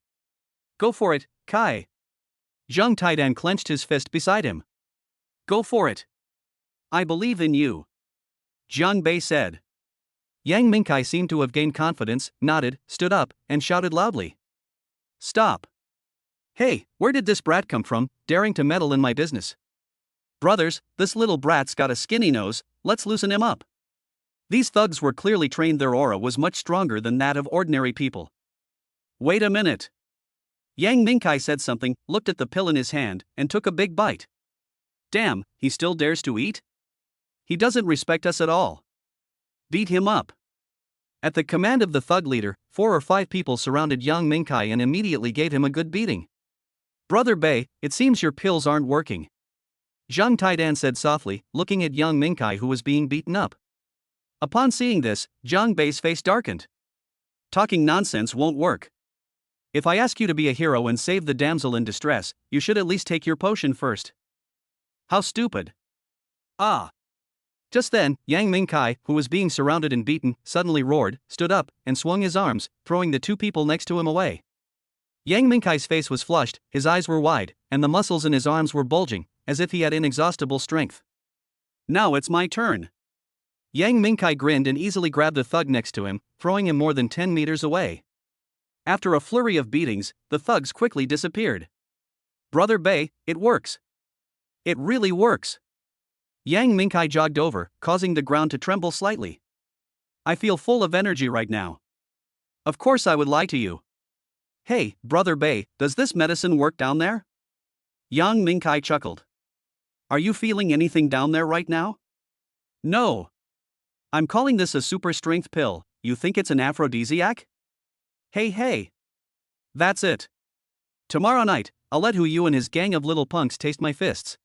Go for it, Kai. Zhang Taidan clenched his fist beside him. Go for it. I believe in you. Jiang Bei said. Yang Mingkai seemed to have gained confidence, nodded, stood up, and shouted loudly. Stop. Hey, where did this brat come from, daring to meddle in my business? Brothers, this little brat's got a skinny nose, let's loosen him up. These thugs were clearly trained. Their aura was much stronger than that of ordinary people. Wait a minute. Yang Mingkai said something, looked at the pill in his hand, and took a big bite. Damn, he still dares to eat? He doesn't respect us at all. Beat him up. At the command of the thug leader, 4 or 5 people surrounded Yang Mingkai and immediately gave him a good beating. Brother Bei, it seems your pills aren't working. Zhang Taidan said softly, looking at Yang Mingkai who was being beaten up. Upon seeing this, Jiang Bei's face darkened. Talking nonsense won't work. If I ask you to be a hero and save the damsel in distress, you should at least take your potion first. How stupid. Ah. Just then, Yang Mingkai, who was being surrounded and beaten, suddenly roared, stood up, and swung his arms, throwing the 2 people next to him away. Yang Mingkai's face was flushed, his eyes were wide, and the muscles in his arms were bulging, as if he had inexhaustible strength. Now it's my turn. Yang Mingkai grinned and easily grabbed the thug next to him, throwing him more than 10 meters away. After a flurry of beatings, the thugs quickly disappeared. Brother Bei, it works. It really works. Yang Mingkai jogged over, causing the ground to tremble slightly. I feel full of energy right now. Of course I would lie to you. Hey, Brother Bei, does this medicine work down there? Yang Mingkai chuckled. Are you feeling anything down there right now? No. I'm calling this a super strength pill. You think it's an aphrodisiac? Hey. That's it. Tomorrow night, I'll let Hu Yu and his gang of little punks taste my fists.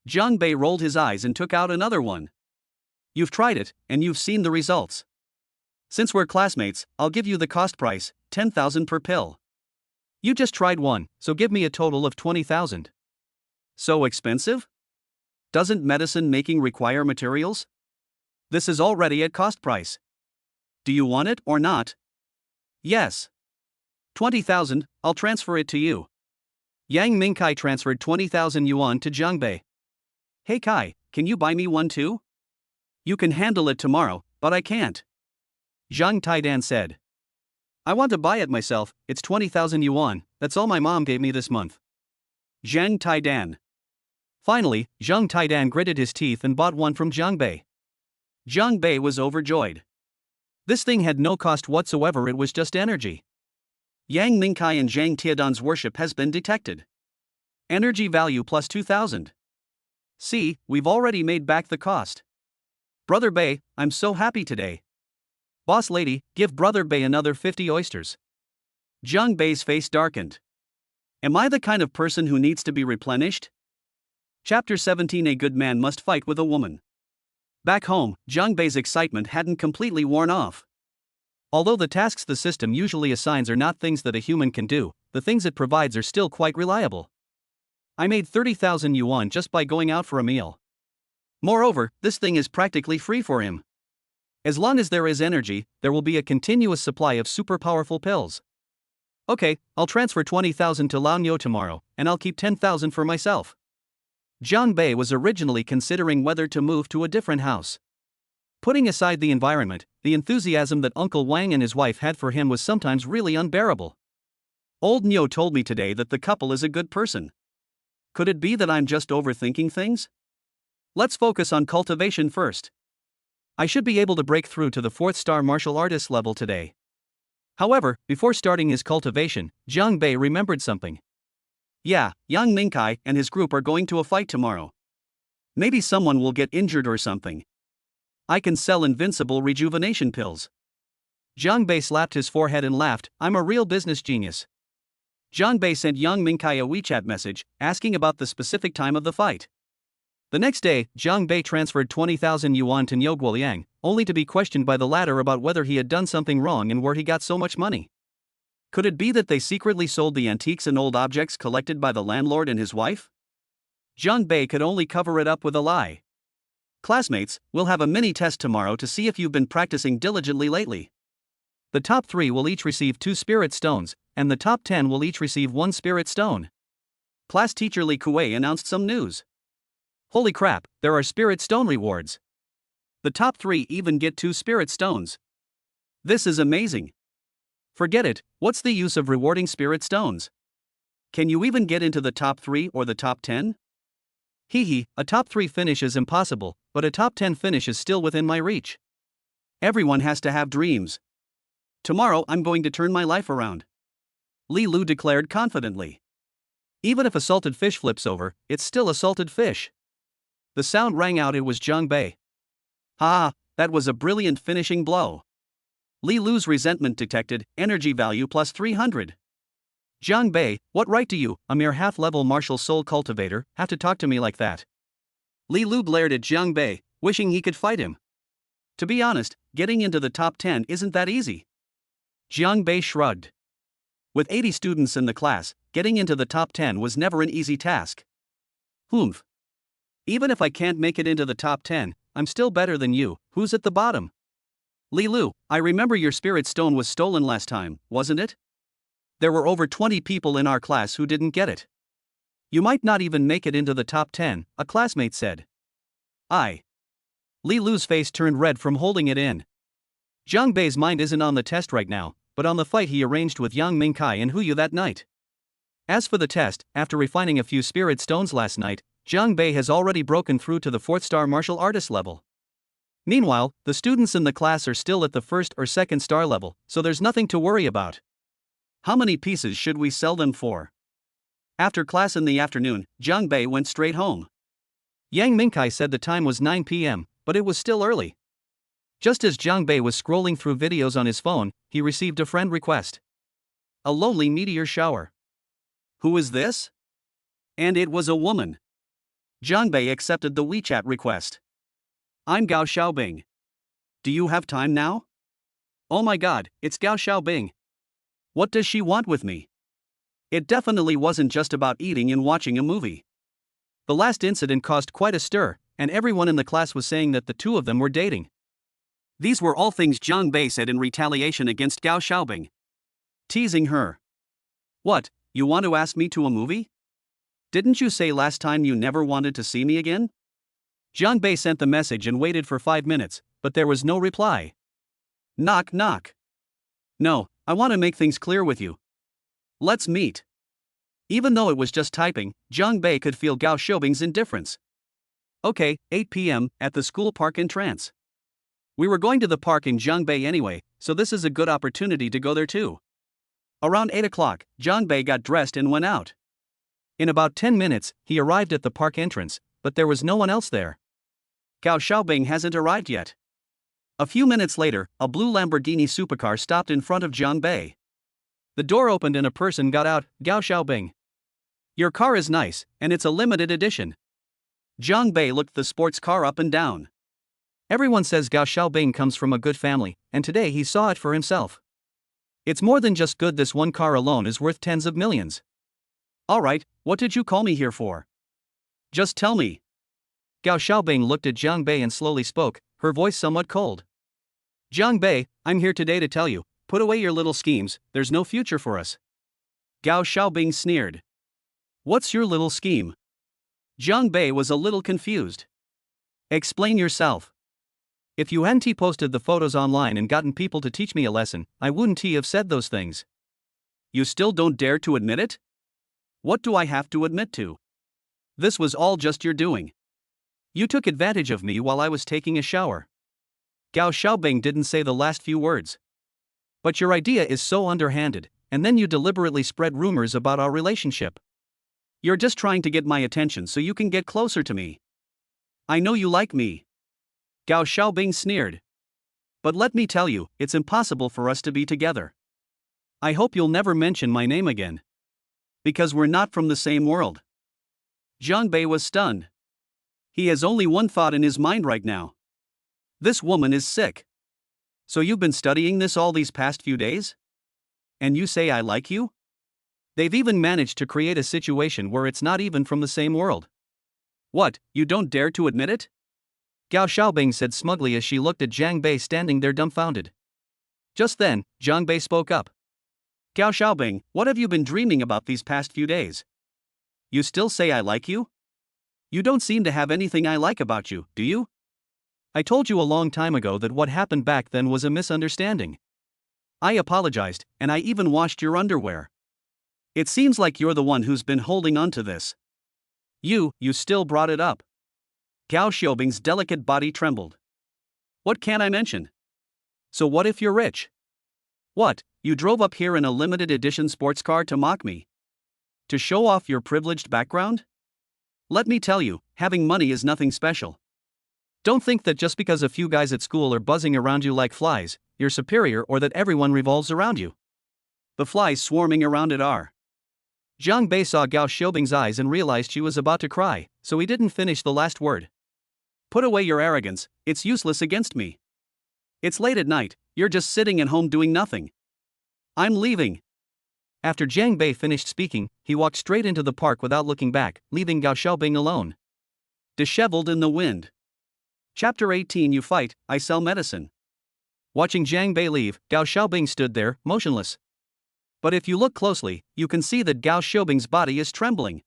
Jiang Bei rolled his eyes and took out another one. You've tried it, and you've seen the results. Since we're classmates, I'll give you the cost price, 10,000 per pill. You just tried one, so give me a total of 20,000. So expensive? Doesn't medicine making require materials? This is already at cost price. Do you want it or not? Yes. 20,000, I'll transfer it to you. Yang Mingkai transferred 20,000 yuan to Jiang Bei. Hey Kai, can you buy me one too? You can handle it tomorrow, but I can't. Zhang Taidan said. I want to buy it myself, it's 20,000 yuan, that's all my mom gave me this month. Zhang Taidan. Finally, Zhang Taidan gritted his teeth and bought one from Jiang Bei. Jiang Bei was overjoyed. This thing had no cost whatsoever, it was just energy. Yang Mingkai and Zhang Tiadan's worship has been detected. Energy value plus 2,000. See, we've already made back the cost. Brother Bei, I'm so happy today. Boss lady, give Brother Bei another 50 oysters. Jiang Bei's face darkened. Am I the kind of person who needs to be replenished? Chapter 17. A good man must fight with a woman. Back home, Jiang Bei's excitement hadn't completely worn off. Although the tasks the system usually assigns are not things that a human can do, the things it provides are still quite reliable. I made 30,000 yuan just by going out for a meal. Moreover, this thing is practically free for him. As long as there is energy, there will be a continuous supply of super powerful pills. Okay, I'll transfer 20,000 to Lao Niu tomorrow, and I'll keep 10,000 for myself. Jiang Bei was originally considering whether to move to a different house. Putting aside the environment, the enthusiasm that Uncle Wang and his wife had for him was sometimes really unbearable. Old Niu told me today that the couple is a good person. Could it be that I'm just overthinking things? Let's focus on cultivation first. I should be able to break through to the 4th-star martial artist level today. However, before starting his cultivation, Jiang Bei remembered something. Yeah, Yang Mingkai and his group are going to a fight tomorrow. Maybe someone will get injured or something. I can sell invincible rejuvenation pills. Jiang Bei slapped his forehead and laughed. I'm a real business genius. Jiang Bei sent Yang Mingkai a WeChat message, asking about the specific time of the fight. The next day, Jiang Bei transferred 20,000 yuan to Niu Guoliang, only to be questioned by the latter about whether he had done something wrong and where he got so much money. Could it be that they secretly sold the antiques and old objects collected by the landlord and his wife? Jiang Bei could only cover it up with a lie. Classmates, we'll have a mini-test tomorrow to see if you've been practicing diligently lately. The top 3 will each receive 2 spirit stones, and the top 10 will each receive 1 spirit stone. Class teacher Li Kuei announced some news. Holy crap, there are spirit stone rewards. The top 3 even get 2 spirit stones. This is amazing. Forget it, what's the use of rewarding spirit stones? Can you even get into the top 3 or the top 10? A top 3 finish is impossible, but a top 10 finish is still within my reach. Everyone has to have dreams. Tomorrow I'm going to turn my life around. Li Lu declared confidently. Even if a salted fish flips over, it's still a salted fish. The sound rang out, it was Jiang Bei. Ha, that was a brilliant finishing blow. Li Lu's resentment detected, energy value plus 300. Jiang Bei, what right do you, a mere half-level martial soul cultivator, have to talk to me like that? Li Lu glared at Jiang Bei, wishing he could fight him. To be honest, getting into the top 10 isn't that easy. Jiang Bei shrugged. With 80 students in the class, getting into the top 10 was never an easy task. Humph. Even if I can't make it into the top 10, I'm still better than you, who's at the bottom. Li Lu, I remember your spirit stone was stolen last time, wasn't it? There were over 20 people in our class who didn't get it. You might not even make it into the top 10, a classmate said. Li Lu's face turned red from holding it in. Jiang Bei's mind isn't on the test right now, but on the fight he arranged with Yang Mingkai and Huyu that night. As for the test, after refining a few spirit stones last night, Jiang Bei has already broken through to the 4th-star martial artist level. Meanwhile, the students in the class are still at the 1st or 2nd star level, so there's nothing to worry about. How many pieces should we sell them for? After class in the afternoon, Jiang Bei went straight home. Yang Mingkai said the time was 9 p.m., but it was still early. Just as Jiang Bei was scrolling through videos on his phone, he received a friend request. A lonely meteor shower. Who is this? And it was a woman. Jiang Bei accepted the WeChat request. I'm Gao Xiaobing. Do you have time now? Oh my god, it's Gao Xiaobing. What does she want with me? It definitely wasn't just about eating and watching a movie. The last incident caused quite a stir, and everyone in the class was saying that the two of them were dating. These were all things Jiang Bei said in retaliation against Gao Xiaobing. Teasing her. What, you want to ask me to a movie? Didn't you say last time you never wanted to see me again? Jiang Bei sent the message and waited for 5 minutes, but there was no reply. Knock knock. No, I want to make things clear with you. Let's meet. Even though it was just typing, Jiang Bei could feel Gao Xiaobing's indifference. Okay, 8 p.m., at the school park in trance. We were going to the park in Jiangbei anyway, so this is a good opportunity to go there too. Around 8 o'clock, Jiang Bei got dressed and went out. In about 10 minutes, he arrived at the park entrance, but there was no one else there. Gao Xiaobing hasn't arrived yet. A few minutes later, a blue Lamborghini supercar stopped in front of Jiang Bei. The door opened and a person got out. Gao Xiaobing. Your car is nice, and it's a limited edition. Jiang Bei looked the sports car up and down. Everyone says Gao Xiaobing comes from a good family, and today he saw it for himself. It's more than just good. This one car alone is worth tens of millions. Alright, what did you call me here for? Just tell me. Gao Xiaobing looked at Jiang Bei and slowly spoke, her voice somewhat cold. Jiang Bei, I'm here today to tell you, put away your little schemes, there's no future for us. Gao Xiaobing sneered. What's your little scheme? Jiang Bei was a little confused. Explain yourself. If you hadn't posted the photos online and gotten people to teach me a lesson, I wouldn't have said those things. You still don't dare to admit it? What do I have to admit to? This was all just your doing. You took advantage of me while I was taking a shower. Gao Xiaobing didn't say the last few words. But your idea is so underhanded, and then you deliberately spread rumors about our relationship. You're just trying to get my attention so you can get closer to me. I know you like me. Gao Xiaobing sneered. But let me tell you, it's impossible for us to be together. I hope you'll never mention my name again. Because we're not from the same world. Jiang Bei was stunned. He has only one thought in his mind right now. This woman is sick. So you've been studying this all these past few days? And you say I like you? They've even managed to create a situation where it's not even from the same world. What, you don't dare to admit it? Gao Xiaobing said smugly as she looked at Jiang Bei standing there dumbfounded. Just then, Jiang Bei spoke up. Gao Xiaobing, what have you been dreaming about these past few days? You still say I like you? You don't seem to have anything I like about you, do you? I told you a long time ago that what happened back then was a misunderstanding. I apologized, and I even washed your underwear. It seems like you're the one who's been holding on to this. You still brought it up. Gao Xiaobing's delicate body trembled. What can I mention? So what if you're rich? What, you drove up here in a limited edition sports car to mock me? To show off your privileged background? Let me tell you, having money is nothing special. Don't think that just because a few guys at school are buzzing around you like flies, you're superior or that everyone revolves around you. The flies swarming around it are. Jiang Bei saw Gao Xiaobing's eyes and realized she was about to cry, so he didn't finish the last word. Put away your arrogance, it's useless against me. It's late at night, you're just sitting at home doing nothing. I'm leaving. After Jiang Bei finished speaking, he walked straight into the park without looking back, leaving Gao Xiaobing alone. Disheveled in the wind. Chapter 18. You fight, I sell medicine. Watching Jiang Bei leave, Gao Xiaobing stood there, motionless. But if you look closely, you can see that Gao Xiaobing's body is trembling.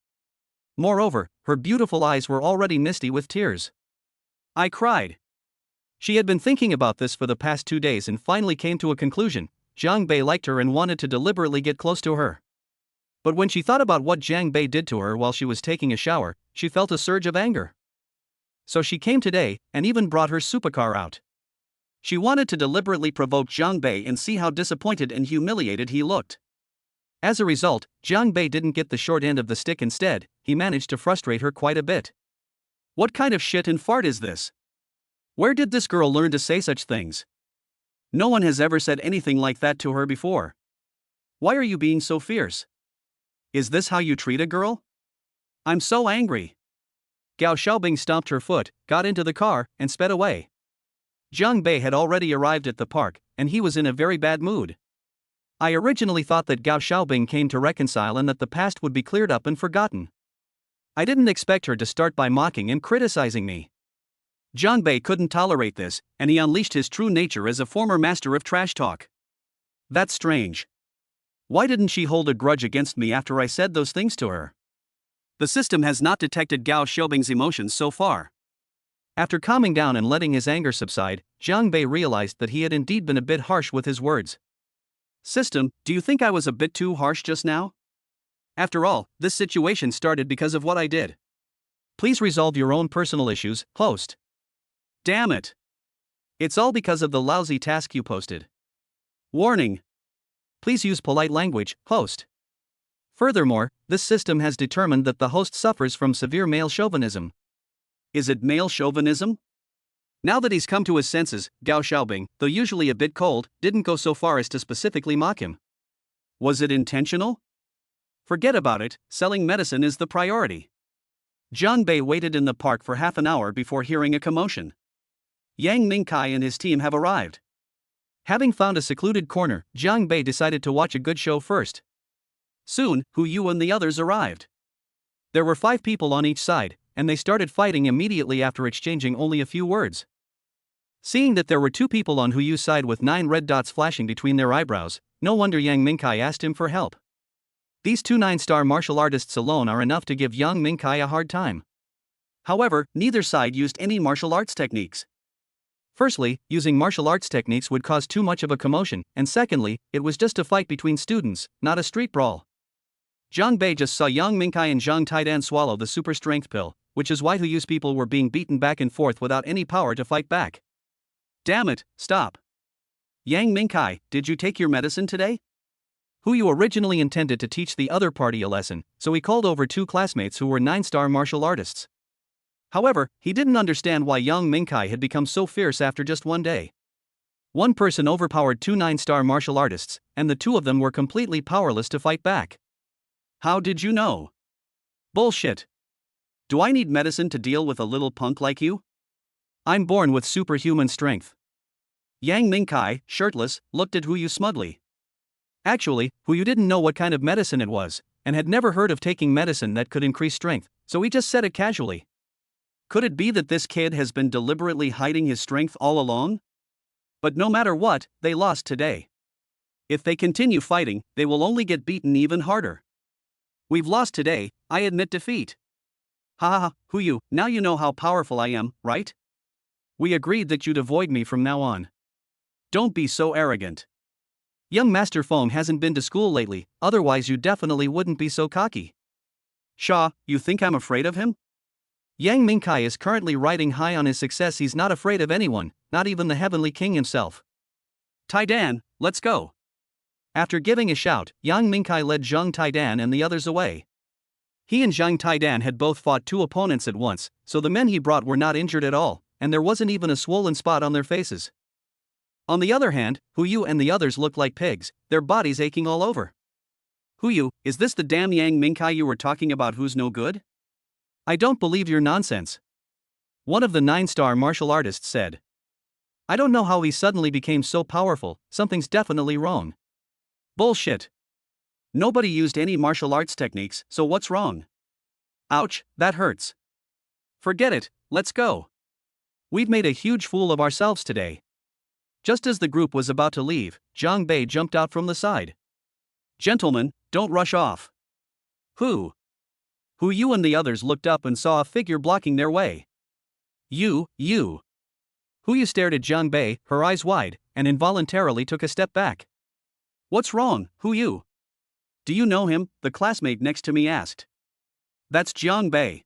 Moreover, her beautiful eyes were already misty with tears. I cried. She had been thinking about this for the past 2 days and finally came to a conclusion. Jiang Bei liked her and wanted to deliberately get close to her. But when she thought about what Jiang Bei did to her while she was taking a shower, she felt a surge of anger. So she came today, and even brought her supercar out. She wanted to deliberately provoke Jiang Bei and see how disappointed and humiliated he looked. As a result, Jiang Bei didn't get the short end of the stick. Instead, he managed to frustrate her quite a bit. What kind of shit and fart is this? Where did this girl learn to say such things? No one has ever said anything like that to her before. Why are you being so fierce? Is this how you treat a girl? I'm so angry. Gao Xiaobing stomped her foot, got into the car, and sped away. Jiang Bei had already arrived at the park, and he was in a very bad mood. I originally thought that Gao Xiaobing came to reconcile and that the past would be cleared up and forgotten. I didn't expect her to start by mocking and criticizing me. Jiang Bei couldn't tolerate this, and he unleashed his true nature as a former master of trash talk. That's strange. Why didn't she hold a grudge against me after I said those things to her? The system has not detected Gao Xiaobing's emotions so far. After calming down and letting his anger subside, Jiang Bei realized that he had indeed been a bit harsh with his words. System, do you think I was a bit too harsh just now? After all, this situation started because of what I did. Please resolve your own personal issues, host. Damn it. It's all because of the lousy task you posted. Warning. Please use polite language, host. Furthermore, this system has determined that the host suffers from severe male chauvinism. Is it male chauvinism? Now that he's come to his senses, Gao Xiaobing, though usually a bit cold, didn't go so far as to specifically mock him. Was it intentional? Forget about it, selling medicine is the priority. Jiang Bei waited in the park for half an hour before hearing a commotion. Yang Mingkai and his team have arrived. Having found a secluded corner, Jiang Bei decided to watch a good show first. Soon, Hu Yu and the others arrived. There were 5 people on each side, and they started fighting immediately after exchanging only a few words. Seeing that there were 2 people on Hu Yu's side with 9 red dots flashing between their eyebrows, no wonder Yang Mingkai asked him for help. These 2 9-star martial artists alone are enough to give Yang Mingkai a hard time. However, neither side used any martial arts techniques. Firstly, using martial arts techniques would cause too much of a commotion, and secondly, it was just a fight between students, not a street brawl. Jiang Bei just saw Yang Mingkai and Zhang Taidan swallow the super strength pill, which is why Hu Yu's people were being beaten back and forth without any power to fight back. Damn it, stop. Yang Mingkai, did you take your medicine today? Hu Yu originally intended to teach the other party a lesson, so he called over 2 classmates who were 9-star martial artists. However, he didn't understand why Yang Mingkai had become so fierce after just one day. One person overpowered 2 9-star martial artists, and the 2 of them were completely powerless to fight back. How did you know? Bullshit. Do I need medicine to deal with a little punk like you? I'm born with superhuman strength. Yang Mingkai, shirtless, looked at Hu Yu smugly. Actually, Hu Yu didn't know what kind of medicine it was, and had never heard of taking medicine that could increase strength, so he just said it casually. Could it be that this kid has been deliberately hiding his strength all along? But no matter what, they lost today. If they continue fighting, they will only get beaten even harder. We've lost today, I admit defeat. Ha ha ha, Hu Yu, now you know how powerful I am, right? We agreed that you'd avoid me from now on. Don't be so arrogant. Young Master Feng hasn't been to school lately, otherwise you definitely wouldn't be so cocky. Shaw, you think I'm afraid of him? Yang Mingkai is currently riding high on his success. He's not afraid of anyone, not even the Heavenly King himself. Taidan, let's go. After giving a shout, Yang Mingkai led Zhang Taidan and the others away. He and Zhang Taidan had both fought 2 opponents at once, so the men he brought were not injured at all, and there wasn't even a swollen spot on their faces. On the other hand, Hu Yu and the others looked like pigs, their bodies aching all over. Hu Yu, is this the damn Yang Mingkai you were talking about who's no good? I don't believe your nonsense. One of the 9-star martial artists said. I don't know how he suddenly became so powerful, something's definitely wrong. Bullshit. Nobody used any martial arts techniques, so what's wrong? Ouch, that hurts. Forget it, let's go. We've made a huge fool of ourselves today. Just as the group was about to leave, Jiang Bei jumped out from the side. Gentlemen, don't rush off. Who? Hu Yu and the others looked up and saw a figure blocking their way. You. Hu Yu stared at Jiang Bei, her eyes wide, and involuntarily took a step back. What's wrong, Hu Yu? Do you know him? The classmate next to me asked. That's Jiang Bei.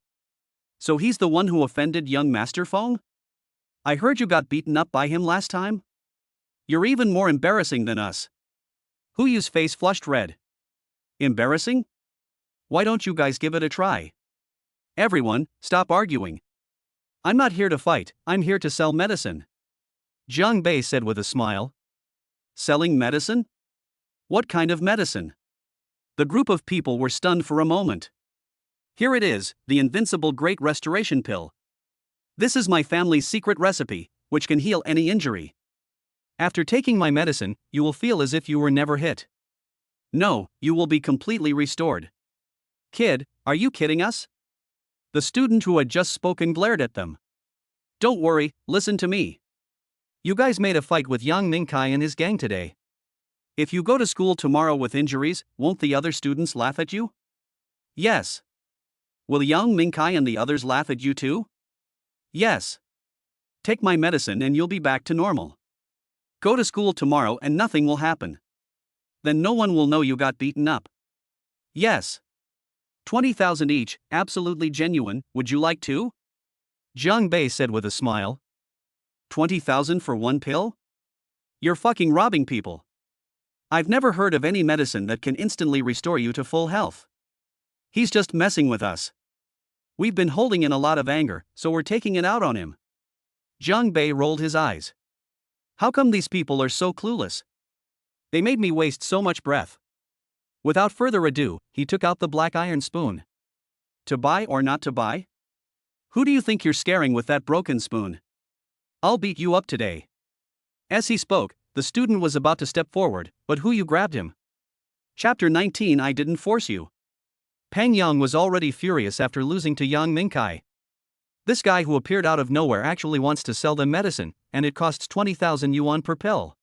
So he's the one who offended young Master Feng? I heard you got beaten up by him last time? You're even more embarrassing than us. Hu Yu's face flushed red. Embarrassing? Why don't you guys give it a try? Everyone, stop arguing. I'm not here to fight, I'm here to sell medicine. Jiang Bei said with a smile. Selling medicine? What kind of medicine? The group of people were stunned for a moment. Here it is, the invincible Great Restoration Pill. This is my family's secret recipe, which can heal any injury. After taking my medicine, you will feel as if you were never hit. No, you will be completely restored. Kid, are you kidding us? The student who had just spoken glared at them. Don't worry, listen to me. You guys made a fight with Yang Mingkai and his gang today. If you go to school tomorrow with injuries, won't the other students laugh at you? Yes. Will Yang Mingkai and the others laugh at you too? Yes. Take my medicine and you'll be back to normal. Go to school tomorrow and nothing will happen. Then no one will know you got beaten up. Yes. 20,000 each, absolutely genuine, would you like to? Jiang Bei said with a smile. 20,000 for one pill? You're fucking robbing people. I've never heard of any medicine that can instantly restore you to full health. He's just messing with us. We've been holding in a lot of anger, so we're taking it out on him. Jiang Bei rolled his eyes. How come these people are so clueless? They made me waste so much breath. Without further ado, he took out the black iron spoon. To buy or not to buy? Who do you think you're scaring with that broken spoon? I'll beat you up today. As he spoke, the student was about to step forward, but Hu Yu grabbed him. Chapter 19 I didn't force you. Pang Yang was already furious after losing to Yang Mingkai. This guy who appeared out of nowhere actually wants to sell them medicine, and it costs 20,000 yuan per pill.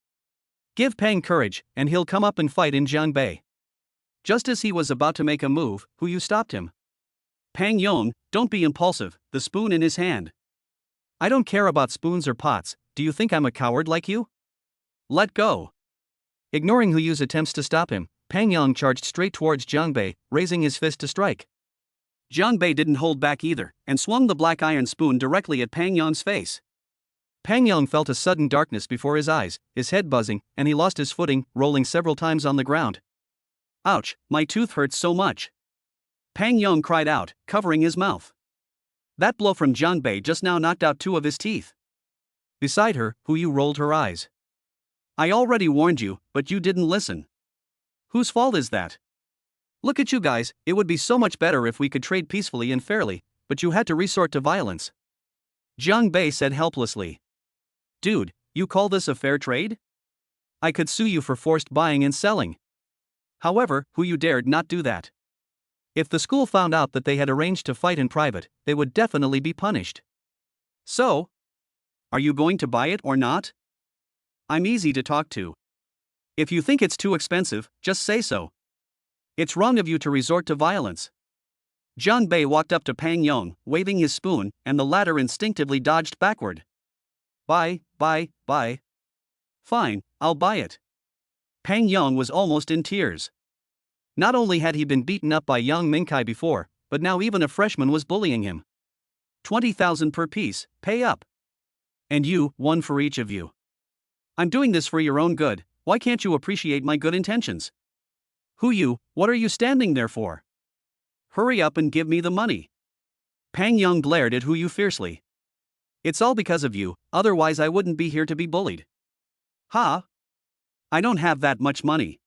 Give Pang courage, and he'll come up and fight in Jiangbei. Just as he was about to make a move, Hu Yu stopped him. Pang Yong, don't be impulsive, the spoon in his hand. I don't care about spoons or pots, do you think I'm a coward like you? Let go. Ignoring Hu Yu's attempts to stop him, Pang Yang charged straight towards Jiang Bei, raising his fist to strike. Jiang Bei didn't hold back either, and swung the black iron spoon directly at Pang Yang's face. Pang Yang felt a sudden darkness before his eyes, his head buzzing, and he lost his footing, rolling several times on the ground. Ouch, my tooth hurts so much. Pang Yang cried out, covering his mouth. That blow from Jiang Bei just now knocked out 2 of his teeth. Beside her, Hu Yu rolled her eyes. I already warned you, but you didn't listen. Whose fault is that? Look at you guys, it would be so much better if we could trade peacefully and fairly, but you had to resort to violence. Jiang Bei said helplessly. Dude, you call this a fair trade? I could sue you for forced buying and selling. However, Hu Yu dared not do that. If the school found out that they had arranged to fight in private, they would definitely be punished. So? Are you going to buy it or not? I'm easy to talk to. If you think it's too expensive, just say so. It's wrong of you to resort to violence. Jiang Bei walked up to Pang Yong, waving his spoon, and the latter instinctively dodged backward. Buy. Fine, I'll buy it. Pang Yong was almost in tears. Not only had he been beaten up by Yang Mingkai before, but now even a freshman was bullying him. 20,000 per piece, pay up. And you, 1 for each of you. I'm doing this for your own good, why can't you appreciate my good intentions? Hu Yu, what are you standing there for? Hurry up and give me the money. Pang Yang glared at Hu Yu fiercely. It's all because of you, otherwise I wouldn't be here to be bullied. Ha? I don't have that much money.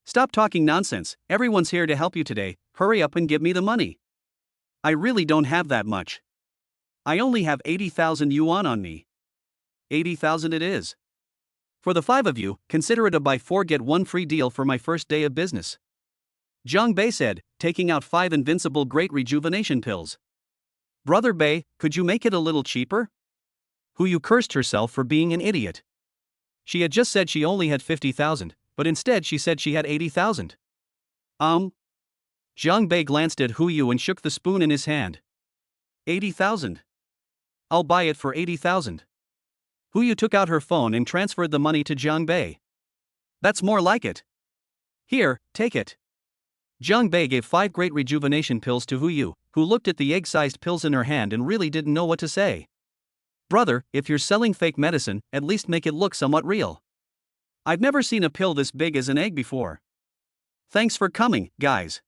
Stop talking nonsense, everyone's here to help you today, hurry up and give me the money. I really don't have that much. I only have 80,000 yuan on me. 80,000 it is. For the 5 of you, consider it a buy 4 get 1 free deal for my first day of business. Jiang Bei said, taking out 5 invincible great rejuvenation pills. Brother Bei, could you make it a little cheaper? Hu Yu cursed herself for being an idiot. She had just said she only had 50,000, but instead she said she had 80,000. Jiang Bei glanced at Hu Yu and shook the spoon in his hand. 80,000. I'll buy it for 80,000. Hu Yu took out her phone and transferred the money to Jiang Bei. That's more like it. Here, take it. Jiang Bei gave 5 great rejuvenation pills to Hu Yu, who looked at the egg-sized pills in her hand and really didn't know what to say. Brother, if you're selling fake medicine, at least make it look somewhat real. I've never seen a pill this big as an egg before. Thanks for coming, guys.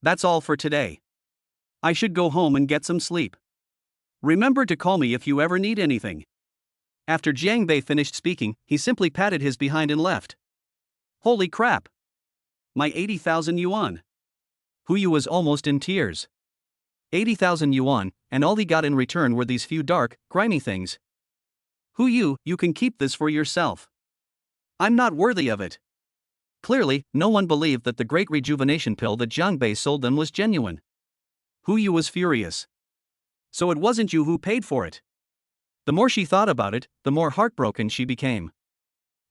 That's all for today. I should go home and get some sleep. Remember to call me if you ever need anything. After Jiang Bei finished speaking, he simply patted his behind and left. Holy crap! My 80,000 yuan. Hu Yu was almost in tears. 80,000 yuan, and all he got in return were these few dark, grimy things. Hu Yu, you can keep this for yourself. I'm not worthy of it. Clearly, no one believed that the great rejuvenation pill that Jiang Bei sold them was genuine. Hu Yu was furious. So it wasn't you who paid for it. The more she thought about it, the more heartbroken she became.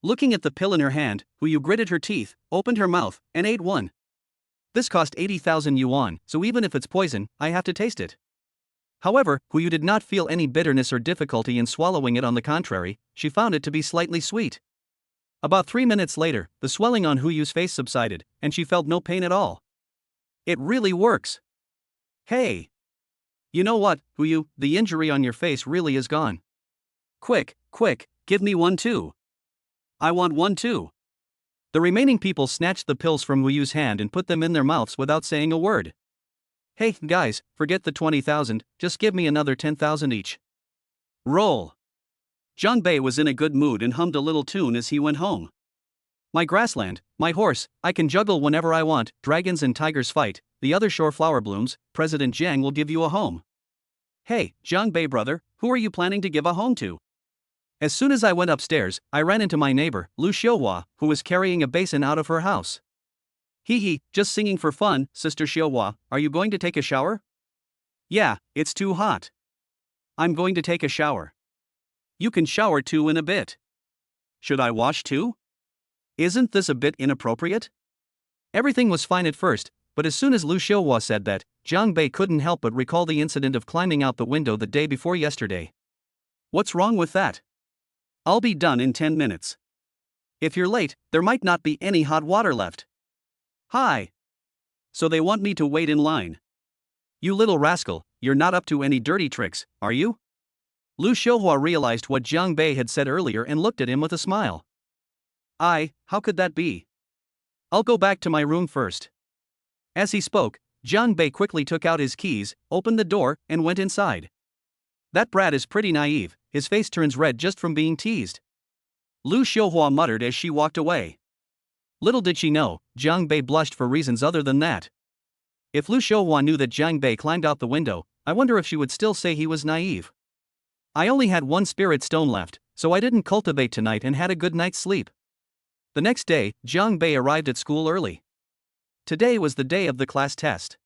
Looking at the pill in her hand, Hu Yu gritted her teeth, opened her mouth, and ate one. This cost 80,000 yuan, so even if it's poison, I have to taste it. However, Hu Yu did not feel any bitterness or difficulty in swallowing it. On the contrary, she found it to be slightly sweet. About 3 minutes later, the swelling on Hu Yu's face subsided, and she felt no pain at all. It really works. Hey! You know what, Hu Yu, the injury on your face really is gone. Quick, give me one too. I want one too. The remaining people snatched the pills from Hu Yu's hand and put them in their mouths without saying a word. Hey, guys, forget the 20,000, just give me another 10,000 each. Roll. Jiang Bei was in a good mood and hummed a little tune as he went home. My grassland, my horse, I can juggle whenever I want, dragons and tigers fight, the other shore flower blooms, President Jiang will give you a home. Hey, Jiang Bei brother, who are you planning to give a home to? As soon as I went upstairs, I ran into my neighbor, Lu Xiuhua, who was carrying a basin out of her house. Hee, just singing for fun, Sister Xiuhua, are you going to take a shower? Yeah, it's too hot. I'm going to take a shower. You can shower too in a bit. Should I wash too? Isn't this a bit inappropriate? Everything was fine at first, but as soon as Lu Xiuhua said that, Jiang Bei couldn't help but recall the incident of climbing out the window the day before yesterday. What's wrong with that? I'll be done in 10 minutes. If you're late, there might not be any hot water left. Hi. So they want me to wait in line. You little rascal, you're not up to any dirty tricks, are you? Lu Xiuhua realized what Jiang Bei had said earlier and looked at him with a smile. How could that be? I'll go back to my room first. As he spoke, Jiang Bei quickly took out his keys, opened the door, and went inside. That brat is pretty naive, his face turns red just from being teased. Lu Xiuhua muttered as she walked away. Little did she know, Jiang Bei blushed for reasons other than that. If Lu Xiuhua knew that Jiang Bei climbed out the window, I wonder if she would still say he was naive. I only had 1 spirit stone left, so I didn't cultivate tonight and had a good night's sleep. The next day, Jiang Bei arrived at school early. Today was the day of the class test.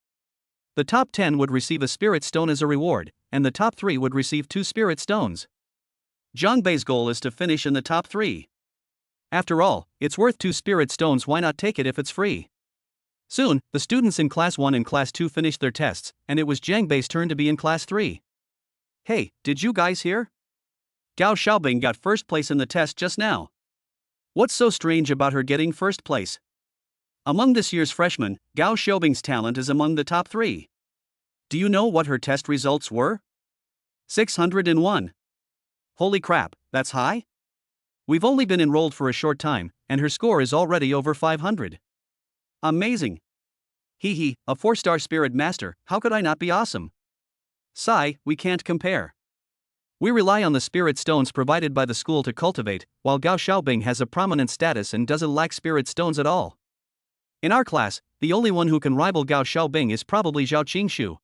The top 10 would receive a spirit stone as a reward, and the top 3 would receive 2 spirit stones. Jiang Bei's goal is to finish in the top 3. After all, it's worth 2 spirit stones, why not take it if it's free? Soon, the students in Class 1 and Class 2 finished their tests, and it was Jiang Bei's turn to be in Class 3. Hey, did you guys hear? Gao Xiaobing got first place in the test just now. What's so strange about her getting first place? Among this year's freshmen, Gao Xiaobing's talent is among the top 3. Do you know what her test results were? 601. Holy crap, that's high? We've only been enrolled for a short time, and her score is already over 500. Amazing. Hee, a 4-star spirit master, how could I not be awesome? Sigh, we can't compare. We rely on the spirit stones provided by the school to cultivate, while Gao Xiaobing has a prominent status and doesn't lack spirit stones at all. In our class, the only one who can rival Gao Xiaobing is probably Zhao Qingshu.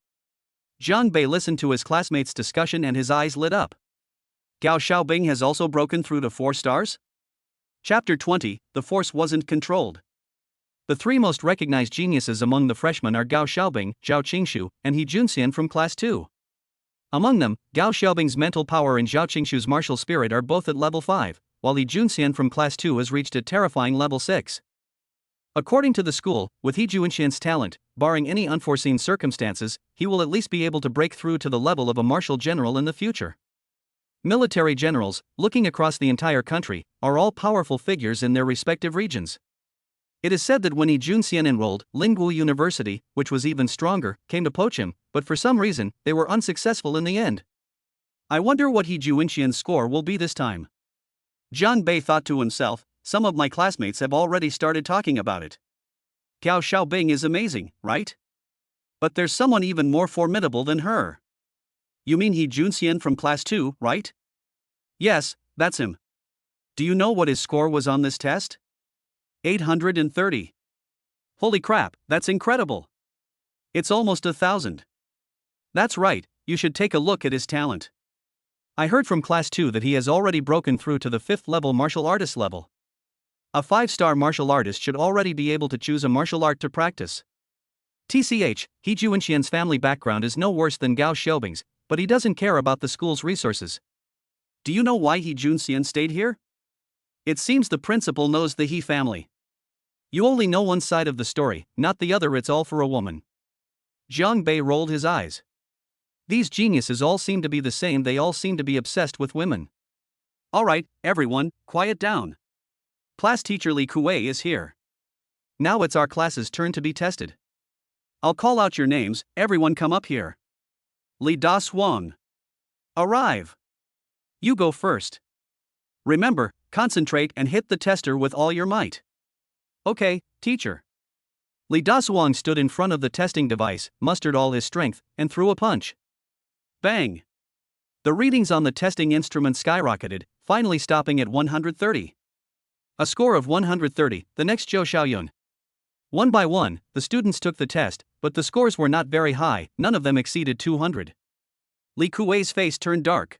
Jiang Bei listened to his classmates' discussion and his eyes lit up. Gao Xiaobing has also broken through to 4 stars? Chapter 20, The Force Wasn't Controlled. The 3 most recognized geniuses among the freshmen are Gao Xiaobing, Zhao Qingshu, and He Junxian from Class 2. Among them, Gao Xiaobing's mental power and Zhao Qingshu's martial spirit are both at level 5, while He Junxian from Class 2 has reached a terrifying level 6. According to the school, with He Junxian's talent, barring any unforeseen circumstances, he will at least be able to break through to the level of a martial general in the future. Military generals, looking across the entire country, are all powerful figures in their respective regions. It is said that when He Junxian enrolled, Lingwu University, which was even stronger, came to poach him, but for some reason, they were unsuccessful in the end. I wonder what He Junxian's score will be this time. Jiang Bei thought to himself, some of my classmates have already started talking about it. Gao Xiaobing is amazing, right? But there's someone even more formidable than her. You mean He Junxian from class 2, right? Yes, that's him. Do you know what his score was on this test? 830. Holy crap, that's incredible. It's almost 1,000. That's right, you should take a look at his talent. I heard from class 2 that he has already broken through to the 5th level martial artist level. A 5-star martial artist should already be able to choose a martial art to practice. TCH, He Junxian's family background is no worse than Gao Xiaobing's, but he doesn't care about the school's resources. Do you know why He Junxian stayed here? It seems the principal knows the He family. You only know one side of the story, not the other. It's all for a woman. Jiang Bei rolled his eyes. These geniuses all seem to be the same, they all seem to be obsessed with women. Alright, everyone, quiet down. Class teacher Li Kuei is here. Now it's our class's turn to be tested. I'll call out your names, everyone come up here. Li Das Wang. Arrive. You go first. Remember, concentrate and hit the tester with all your might. Okay, teacher. Li Das Wang stood in front of the testing device, mustered all his strength, and threw a punch. Bang. The readings on the testing instrument skyrocketed, finally stopping at 130. A score of 130, the next Zhou Xiaoyun. One by one, the students took the test, but the scores were not very high, none of them exceeded 200. Li Kuei's face turned dark.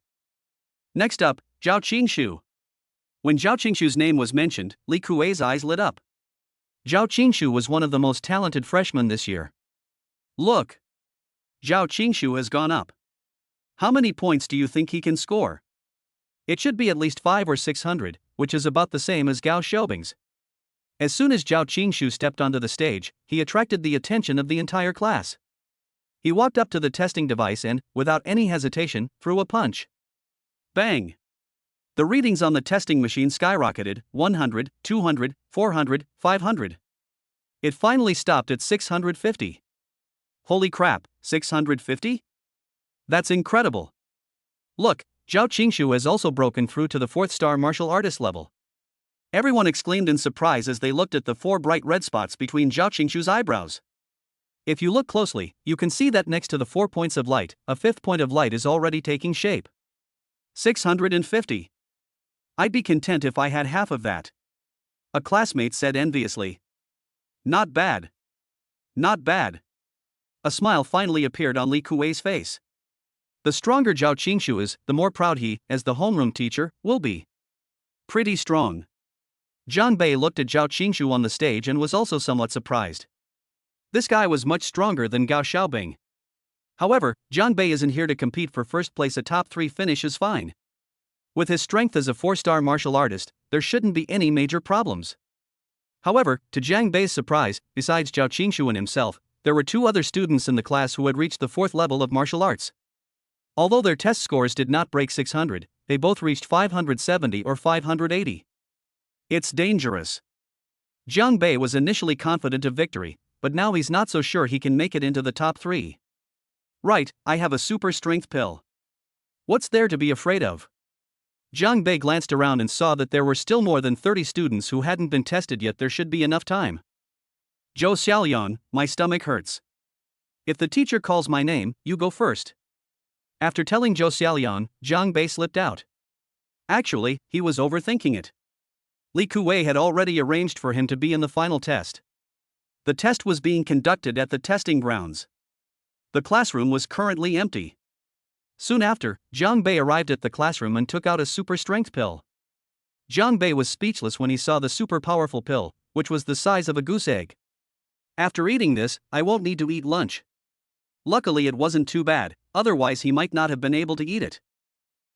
Next up, Zhao Qingshu. When Zhao Qingshu's name was mentioned, Li Kuei's eyes lit up. Zhao Qingshu was one of the most talented freshmen this year. Look. Zhao Qingshu has gone up. How many points do you think he can score? It should be at least 500 or 600, which is about the same as Gao Xiaobing's. As soon as Zhao Qingshu stepped onto the stage, he attracted the attention of the entire class. He walked up to the testing device and, without any hesitation, threw a punch. Bang! The readings on the testing machine skyrocketed, 100, 200, 400, 500. It finally stopped at 650. Holy crap, 650? That's incredible. Look, Zhao Qingshu has also broken through to the 4th-star martial artist level. Everyone exclaimed in surprise as they looked at the 4 bright red spots between Zhao Qingshu's eyebrows. If you look closely, you can see that next to the 4 points of light, a 5th point of light is already taking shape. 650. I'd be content if I had half of that. A classmate said enviously. Not bad. Not bad. A smile finally appeared on Li Kuei's face. The stronger Zhao Qingshu is, the more proud he, as the homeroom teacher, will be. Pretty strong. Jiang Bei looked at Zhao Qingshu on the stage and was also somewhat surprised. This guy was much stronger than Gao Xiaobing. However, Jiang Bei isn't here to compete for first place. A top 3 finish is fine. With his strength as a 4-star martial artist, there shouldn't be any major problems. However, to Jiang Bei's surprise, besides Zhao Qingshu and himself, there were 2 other students in the class who had reached the 4th level of martial arts. Although their test scores did not break 600, they both reached 570 or 580. It's dangerous. Jiang Bei was initially confident of victory, but now he's not so sure he can make it into the top 3. Right, I have a super strength pill. What's there to be afraid of? Jiang Bei glanced around and saw that there were still more than 30 students who hadn't been tested yet. There should be enough time. Zhou Xiaoyan, my stomach hurts. If the teacher calls my name, you go first. After telling Zhou Xiaoyan, Jiang Bei slipped out. Actually, he was overthinking it. Li Kuei had already arranged for him to be in the final test. The test was being conducted at the testing grounds. The classroom was currently empty. Soon after, Jiang Bei arrived at the classroom and took out a super strength pill. Jiang Bei was speechless when he saw the super powerful pill, which was the size of a goose egg. After eating this, I won't need to eat lunch. Luckily it wasn't too bad, otherwise he might not have been able to eat it.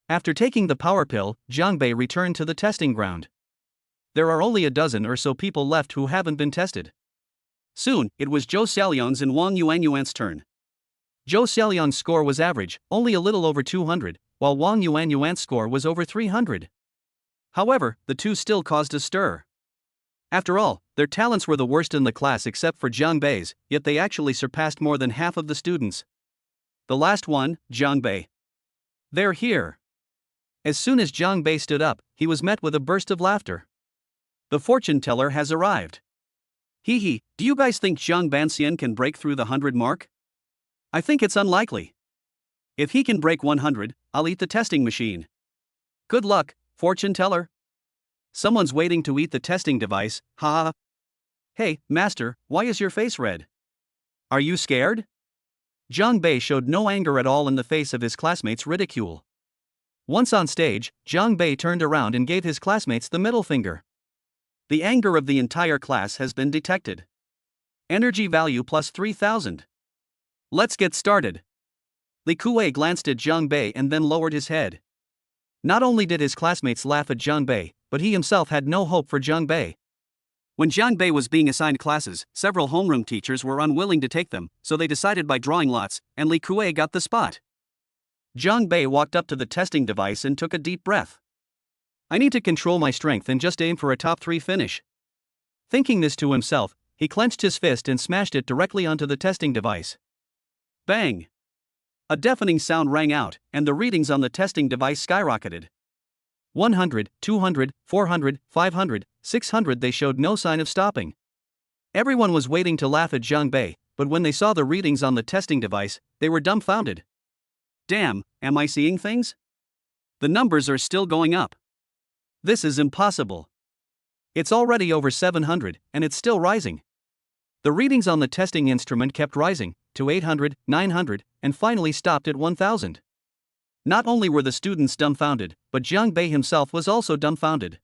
After taking the power pill, Jiang Bei returned to the testing ground. There are only a dozen or so people left who haven't been tested. Soon, it was Zhou Xiaoyan's and Wang Yuanyuan's turn. Zhou Xiaoyan's score was average, only a little over 200, while Wang Yuanyuan's score was over 300. However, the two still caused a stir. After all, their talents were the worst in the class except for Jiang Bei's, yet they actually surpassed more than half of the students. The last one, Jiang Bei. They're here. As soon as Jiang Bei stood up, he was met with a burst of laughter. The fortune teller has arrived. Hee hee, do you guys think Jiang Banxian can break through the 100 mark? I think it's unlikely. If he can break 100, I'll eat the testing machine. Good luck, fortune teller. Someone's waiting to eat the testing device, haha. Hey, master, why is your face red? Are you scared? Jiang Bei showed no anger at all in the face of his classmates' ridicule. Once on stage, Jiang Bei turned around and gave his classmates the middle finger. The anger of the entire class has been detected. Energy value plus 3,000. Let's get started. Li Kuei glanced at Jiang Bei and then lowered his head. Not only did his classmates laugh at Jiang Bei, but he himself had no hope for Jiang Bei. When Jiang Bei was being assigned classes, several homeroom teachers were unwilling to take them, so they decided by drawing lots, and Li Kuei got the spot. Jiang Bei walked up to the testing device and took a deep breath. I need to control my strength and just aim for a top 3 finish. Thinking this to himself, he clenched his fist and smashed it directly onto the testing device. Bang! A deafening sound rang out, and the readings on the testing device skyrocketed. 100, 200, 400, 500, 600. They showed no sign of stopping. Everyone was waiting to laugh at Jiang Bei, but when they saw the readings on the testing device, they were dumbfounded. Damn, am I seeing things? The numbers are still going up. This is impossible. It's already over 700, and it's still rising. The readings on the testing instrument kept rising, to 800, 900, and finally stopped at 1000. Not only were the students dumbfounded, but Jiang Bei himself was also dumbfounded.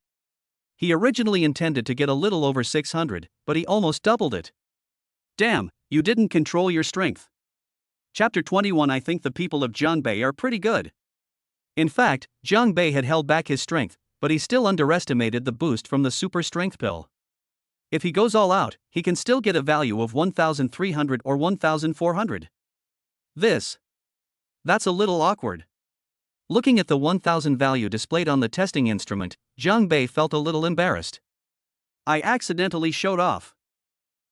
He originally intended to get a little over 600, but he almost doubled it. Damn, you didn't control your strength. Chapter 21. I think the people of Jiang Bei are pretty good. In fact, Jiang Bei had held back his strength, but he still underestimated the boost from the super strength pill. If he goes all out, he can still get a value of 1,300 or 1,400. That's a little awkward. Looking at the 1,000 value displayed on the testing instrument, Jiang Bei felt a little embarrassed. I accidentally showed off.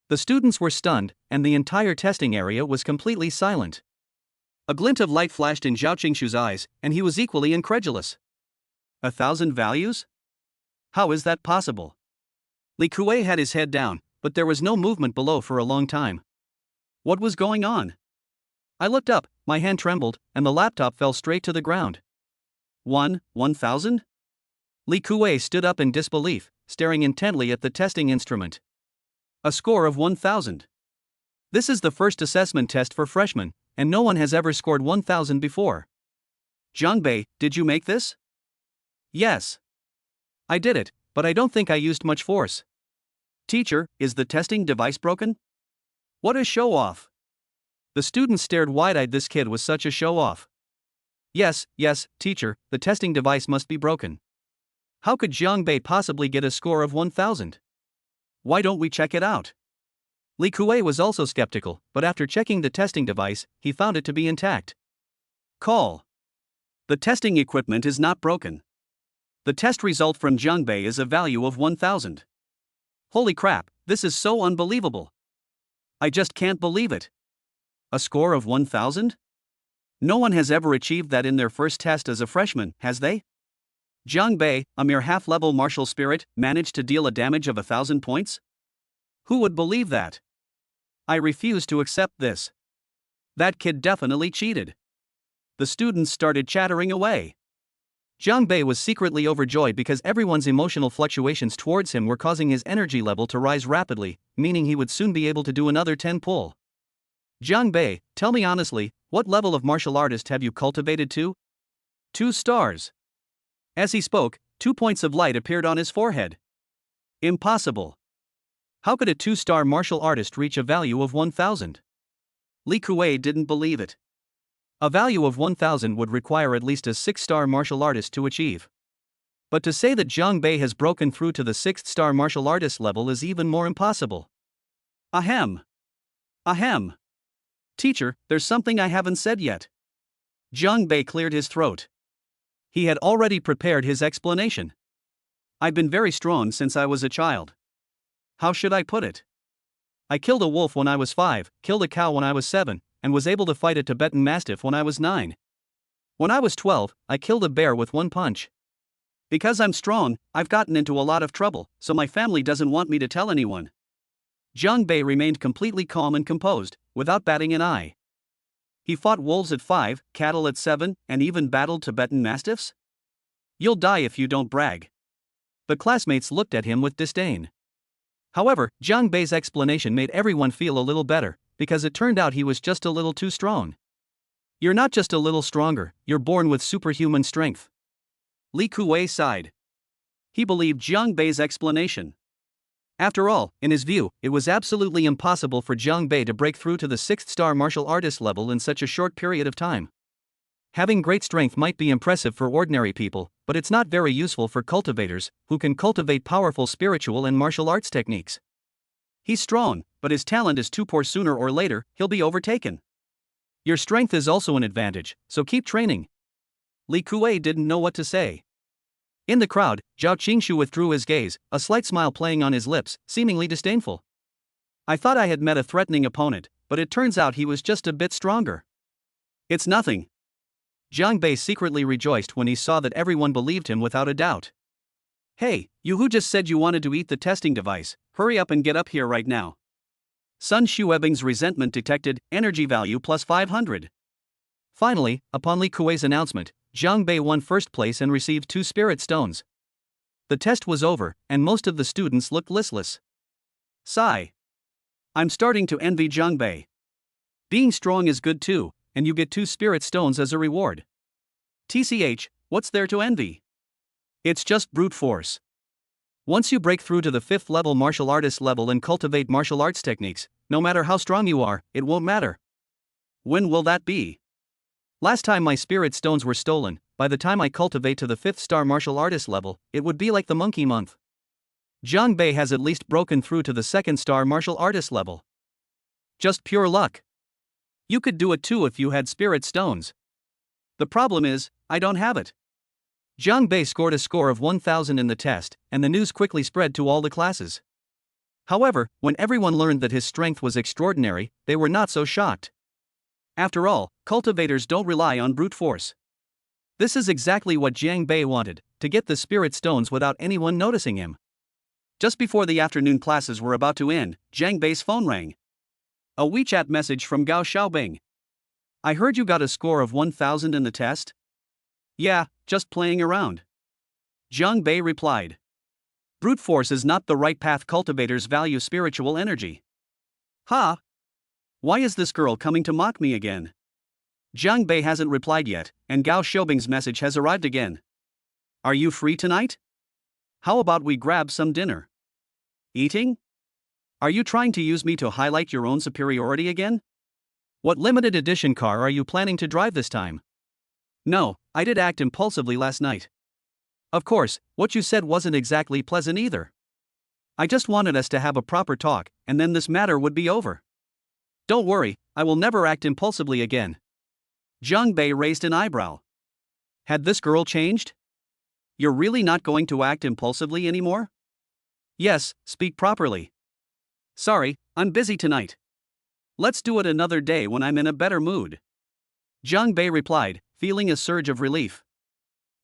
The students were stunned, and the entire testing area was completely silent. A glint of light flashed in Zhao Qingshu's eyes, and he was equally incredulous. 1,000 values? How is that possible? Li Kuei had his head down, but there was no movement below for a long time. What was going on? I looked up, my hand trembled, and the laptop fell straight to the ground. 1,000? Li Kuei stood up in disbelief, staring intently at the testing instrument. A score of 1,000. This is the first assessment test for freshmen, and no one has ever scored 1,000 before. Jiang Bei, did you make this? Yes. I did it, but I don't think I used much force. Teacher, is the testing device broken? What a show-off. The students stared wide-eyed. This kid was such a show-off. Yes, teacher, the testing device must be broken. How could Jiang Bei possibly get a score of 1,000? Why don't we check it out? Li Kuei was also skeptical, but after checking the testing device, he found it to be intact. Call. The testing equipment is not broken. The test result from Jiang Bei is a value of 1,000. Holy crap, this is so unbelievable. I just can't believe it. A score of 1,000? No one has ever achieved that in their first test as a freshman, has they? Jiang Bei, a mere half-level martial spirit, managed to deal a damage of 1,000 points? Who would believe that? I refuse to accept this. That kid definitely cheated. The students started chattering away. Jiang Bei was secretly overjoyed because everyone's emotional fluctuations towards him were causing his energy level to rise rapidly, meaning he would soon be able to do another 10 pull. Jiang Bei, tell me honestly, what level of martial artist have you cultivated to? 2 stars. As he spoke, 2 points of light appeared on his forehead. Impossible. How could a 2-star martial artist reach a value of 1,000? Li Kuei didn't believe it. A value of 1,000 would require at least a 6-star martial artist to achieve. But to say that Jiang Bei has broken through to the 6th-star martial artist level is even more impossible. Ahem. Teacher, there's something I haven't said yet. Jiang Bei cleared his throat. He had already prepared his explanation. I've been very strong since I was a child. How should I put it? I killed a wolf when I was 5, killed a cow when I was 7, and was able to fight a Tibetan Mastiff when I was 9. When I was 12, I killed a bear with one punch. Because I'm strong, I've gotten into a lot of trouble, so my family doesn't want me to tell anyone. Jiang Bei remained completely calm and composed, without batting an eye. He fought wolves at 5, cattle at 7, and even battled Tibetan Mastiffs? You'll die if you don't brag. The classmates looked at him with disdain. However, Jiang Bei's explanation made everyone feel a little better, because it turned out he was just a little too strong. You're not just a little stronger, you're born with superhuman strength. Li Kuei sighed. He believed Jiang Bei's explanation. After all, in his view, it was absolutely impossible for Jiang Bei to break through to the 6th-star martial artist level in such a short period of time. Having great strength might be impressive for ordinary people, but it's not very useful for cultivators, who can cultivate powerful spiritual and martial arts techniques. He's strong, but his talent is too poor. Sooner or later, he'll be overtaken. Your strength is also an advantage, so keep training. Li Kuei didn't know what to say. In the crowd, Zhao Qingshu withdrew his gaze, a slight smile playing on his lips, seemingly disdainful. I thought I had met a threatening opponent, but it turns out he was just a bit stronger. It's nothing. Jiang Bei secretly rejoiced when he saw that everyone believed him without a doubt. Hey, you who just said you wanted to eat the testing device, hurry up and get up here right now. Sun Xuebing's resentment detected, energy value plus 500. Finally, upon Li Kuei's announcement, Jiang Bei won first place and received 2 spirit stones. The test was over, and most of the students looked listless. Sigh. I'm starting to envy Jiang Bei. Being strong is good too, and you get 2 spirit stones as a reward. TCH, what's there to envy? It's just brute force. Once you break through to the 5th level martial artist level and cultivate martial arts techniques, no matter how strong you are, it won't matter. When will that be? Last time my spirit stones were stolen, by the time I cultivate to the 5th star martial artist level, it would be like the monkey month. Jiang Bei has at least broken through to the 2nd star martial artist level. Just pure luck. You could do it too if you had spirit stones. The problem is, I don't have it. Jiang Bei scored a score of 1000 in the test, and the news quickly spread to all the classes. However, when everyone learned that his strength was extraordinary, they were not so shocked. After all, cultivators don't rely on brute force. This is exactly what Jiang Bei wanted, to get the spirit stones without anyone noticing him. Just before the afternoon classes were about to end, Jiang Bei's phone rang. A WeChat message from Gao Xiaobing. I heard you got a score of 1000 in the test? Yeah, just playing around. Jiang Bei replied. Brute force is not the right path. Cultivators value spiritual energy. Ha! Why is this girl coming to mock me again? Jiang Bei hasn't replied yet, and Gao Xiaobing's message has arrived again. Are you free tonight? How about we grab some dinner? Eating? Are you trying to use me to highlight your own superiority again? What limited edition car are you planning to drive this time? No, I did act impulsively last night. Of course, what you said wasn't exactly pleasant either. I just wanted us to have a proper talk, and then this matter would be over. Don't worry, I will never act impulsively again. Jiang Bei raised an eyebrow. Had this girl changed? You're really not going to act impulsively anymore? Yes, speak properly. Sorry, I'm busy tonight. Let's do it another day when I'm in a better mood. Jiang Bei replied, feeling a surge of relief.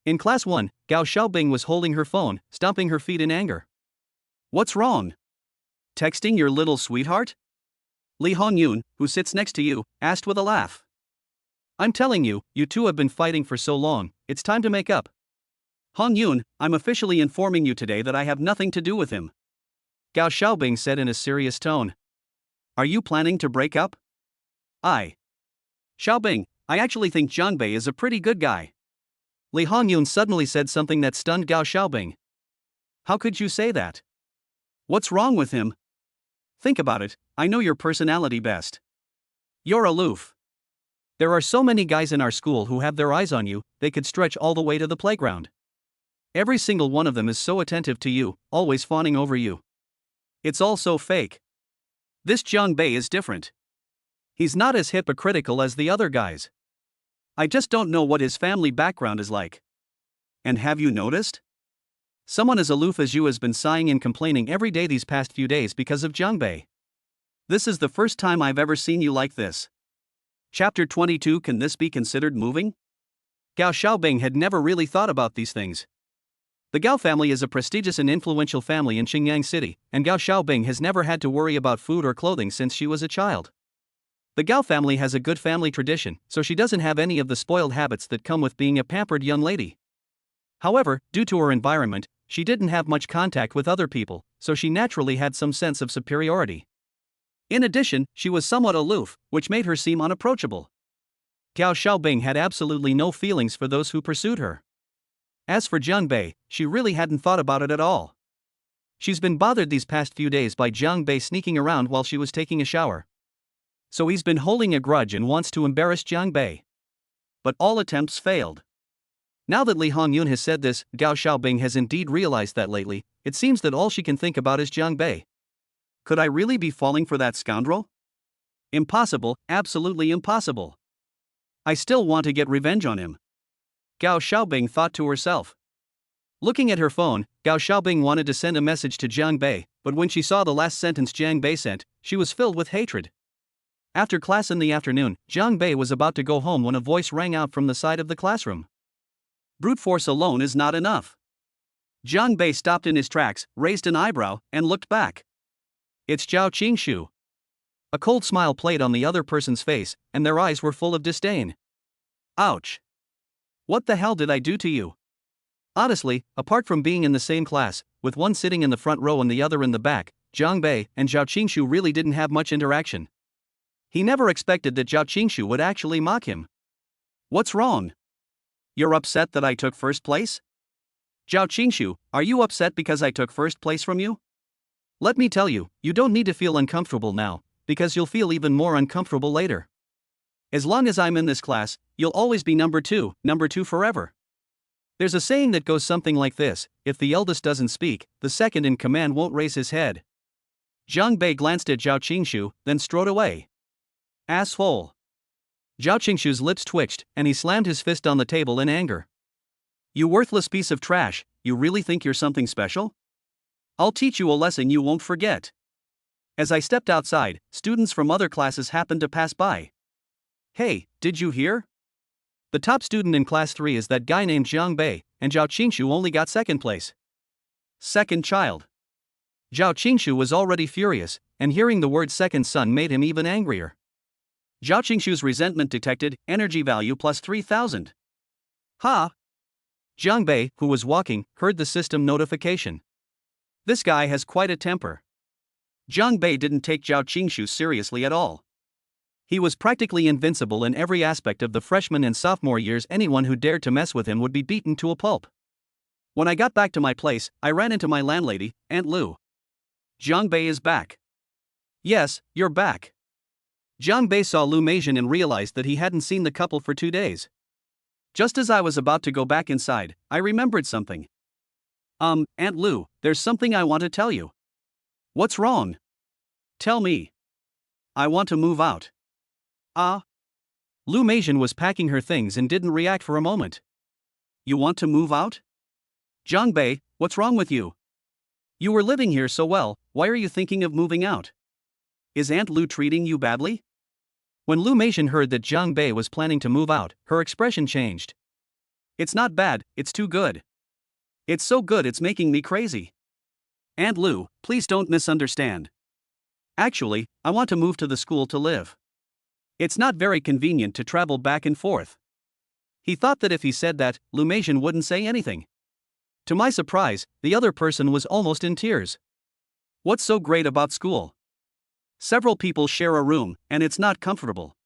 In class 1, Gao Xiaobing was holding her phone, stomping her feet in anger. What's wrong? Texting your little sweetheart? Li Hongyun, who sits next to you, asked with a laugh. I'm telling you, you two have been fighting for so long, it's time to make up. Hongyun, I'm officially informing you today that I have nothing to do with him. Gao Xiaobing said in a serious tone. Are you planning to break up? Xiaobing, I actually think Jiang Bei is a pretty good guy. Li Hongyun suddenly said something that stunned Gao Xiaobing. How could you say that? What's wrong with him? Think about it, I know your personality best. You're aloof. There are so many guys in our school who have their eyes on you, they could stretch all the way to the playground. Every single one of them is so attentive to you, always fawning over you. It's all so fake. This Jiang Bei is different. He's not as hypocritical as the other guys. I just don't know what his family background is like. And have you noticed? Someone as aloof as you has been sighing and complaining every day these past few days because of Jiangbei. This is the first time I've ever seen you like this. Chapter 22. Can this be considered moving? Gao Xiaobing had never really thought about these things. The Gao family is a prestigious and influential family in Xingyang City, and Gao Xiaobing has never had to worry about food or clothing since she was a child. The Gao family has a good family tradition, so she doesn't have any of the spoiled habits that come with being a pampered young lady. However, due to her environment, she didn't have much contact with other people, so she naturally had some sense of superiority. In addition, she was somewhat aloof, which made her seem unapproachable. Gao Xiaobing had absolutely no feelings for those who pursued her. As for Jiangbei, she really hadn't thought about it at all. She's been bothered these past few days by Jiangbei sneaking around while she was taking a shower. So he's been holding a grudge and wants to embarrass Jiangbei. But all attempts failed. Now that Li Hongyun has said this, Gao Xiaobing has indeed realized that lately, it seems that all she can think about is Jiangbei. Could I really be falling for that scoundrel? Impossible, absolutely impossible. I still want to get revenge on him. Gao Xiaobing thought to herself. Looking at her phone, Gao Xiaobing wanted to send a message to Jiangbei, but when she saw the last sentence Jiangbei sent, she was filled with hatred. After class in the afternoon, Jiangbei was about to go home when a voice rang out from the side of the classroom. Brute force alone is not enough. Jiangbei stopped in his tracks, raised an eyebrow, and looked back. It's Zhao Qingshu. A cold smile played on the other person's face, and their eyes were full of disdain. Ouch. What the hell did I do to you? Honestly, apart from being in the same class, with one sitting in the front row and the other in the back, Jiangbei and Zhao Qingshu really didn't have much interaction. He never expected that Zhao Qingshu would actually mock him. What's wrong? You're upset that I took first place? Zhao Qingshu, are you upset because I took first place from you? Let me tell you, you don't need to feel uncomfortable now, because you'll feel even more uncomfortable later. As long as I'm in this class, you'll always be number two forever. There's a saying that goes something like this: if the eldest doesn't speak, the second in command won't raise his head. Jiangbei glanced at Zhao Qingshu, then strode away. Asshole. Zhao Qingshu's lips twitched, and he slammed his fist on the table in anger. You worthless piece of trash, you really think you're something special? I'll teach you a lesson you won't forget. As I stepped outside, students from other classes happened to pass by. Hey, did you hear? The top student in class 3 is that guy named Jiangbei, and Zhao Qingshu only got second place. Second child. Zhao Qingshu was already furious, and hearing the word second son made him even angrier. Zhao Qingshu's resentment detected, energy value plus 3,000. Ha! Jiangbei, who was walking, heard the system notification. This guy has quite a temper. Jiangbei didn't take Zhao Qingshu seriously at all. He was practically invincible in every aspect of the freshman and sophomore years. Anyone who dared to mess with him would be beaten to a pulp. When I got back to my place, I ran into my landlady, Aunt Lu. Jiangbei is back. Yes, you're back. Jiangbei saw Lu Meijin and realized that he hadn't seen the couple for 2 days. Just as I was about to go back inside, I remembered something. Aunt Lu, there's something I want to tell you. What's wrong? Tell me. I want to move out. Lu Meijin was packing her things and didn't react for a moment. You want to move out? Jiangbei, what's wrong with you? You were living here so well, why are you thinking of moving out? Is Aunt Lu treating you badly? When Lu Meijin heard that Jiangbei was planning to move out, her expression changed. It's not bad, it's too good. It's so good it's making me crazy. Aunt Lu, please don't misunderstand. Actually, I want to move to the school to live. It's not very convenient to travel back and forth. He thought that if he said that, Lu Meijin wouldn't say anything. To my surprise, the other person was almost in tears. What's so great about school? Several people share a room, and it's not comfortable.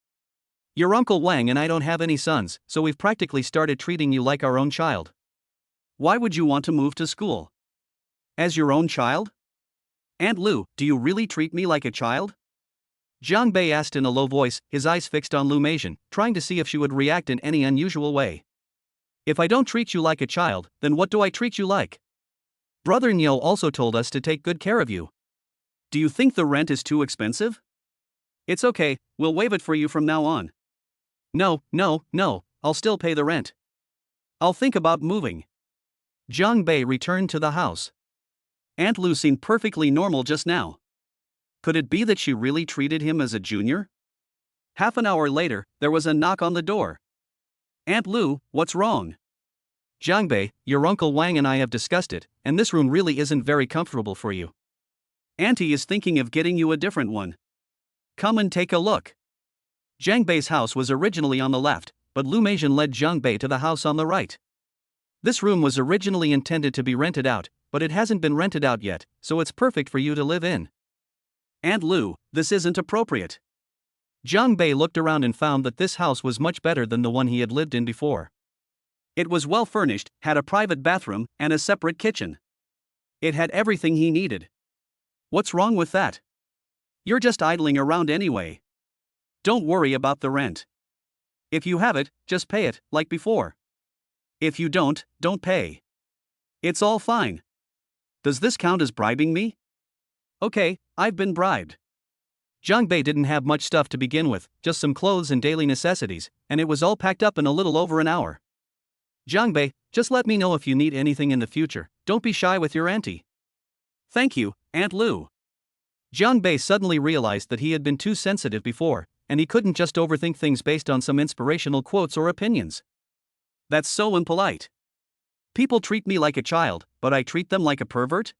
Your Uncle Wang and I don't have any sons, so we've practically started treating you like our own child. Why would you want to move to school? As your own child? Aunt Lu, do you really treat me like a child? Jiangbei asked in a low voice, his eyes fixed on Lu Meijin, trying to see if she would react in any unusual way. If I don't treat you like a child, then what do I treat you like? Brother Niu also told us to take good care of you. Do you think the rent is too expensive? It's okay, we'll waive it for you from now on. No, I'll still pay the rent. I'll think about moving. Jiang Bei returned to the house. Aunt Lu seemed perfectly normal just now. Could it be that she really treated him as a junior? Half an hour later, there was a knock on the door. Aunt Lu, what's wrong? Jiang Bei, your Uncle Wang and I have discussed it, and this room really isn't very comfortable for you. Auntie is thinking of getting you a different one. Come and take a look. Jiang Bei's house was originally on the left, but Lu Meizhen led Jiang Bei to the house on the right. This room was originally intended to be rented out, but it hasn't been rented out yet, so it's perfect for you to live in. Aunt Lu, this isn't appropriate. Jiang Bei looked around and found that this house was much better than the one he had lived in before. It was well furnished, had a private bathroom, and a separate kitchen. It had everything he needed. What's wrong with that? You're just idling around anyway. Don't worry about the rent. If you have it, just pay it, like before. If you don't pay. It's all fine. Does this count as bribing me? Okay, I've been bribed. Jiang Bei didn't have much stuff to begin with, just some clothes and daily necessities, and it was all packed up in a little over an hour. Jiang Bei, just let me know if you need anything in the future, don't be shy with your auntie. Thank you, Aunt Lu. Jiang Bei suddenly realized that he had been too sensitive before, and he couldn't just overthink things based on some inspirational quotes or opinions. That's so impolite. People treat me like a child, but I treat them like a pervert?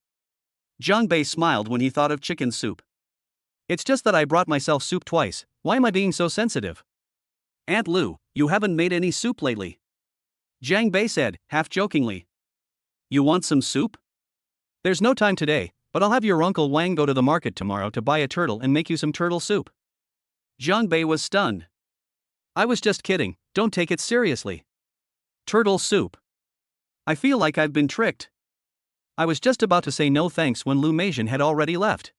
Jiang Bei smiled when he thought of chicken soup. It's just that I brought myself soup twice, why am I being so sensitive? Aunt Lu, you haven't made any soup lately. Jiang Bei said, half jokingly. You want some soup? There's no time today, but I'll have your Uncle Wang go to the market tomorrow to buy a turtle and make you some turtle soup. Jiang Bei was stunned. I was just kidding, don't take it seriously. Turtle soup. I feel like I've been tricked. I was just about to say no thanks when Lu Meizhen had already left.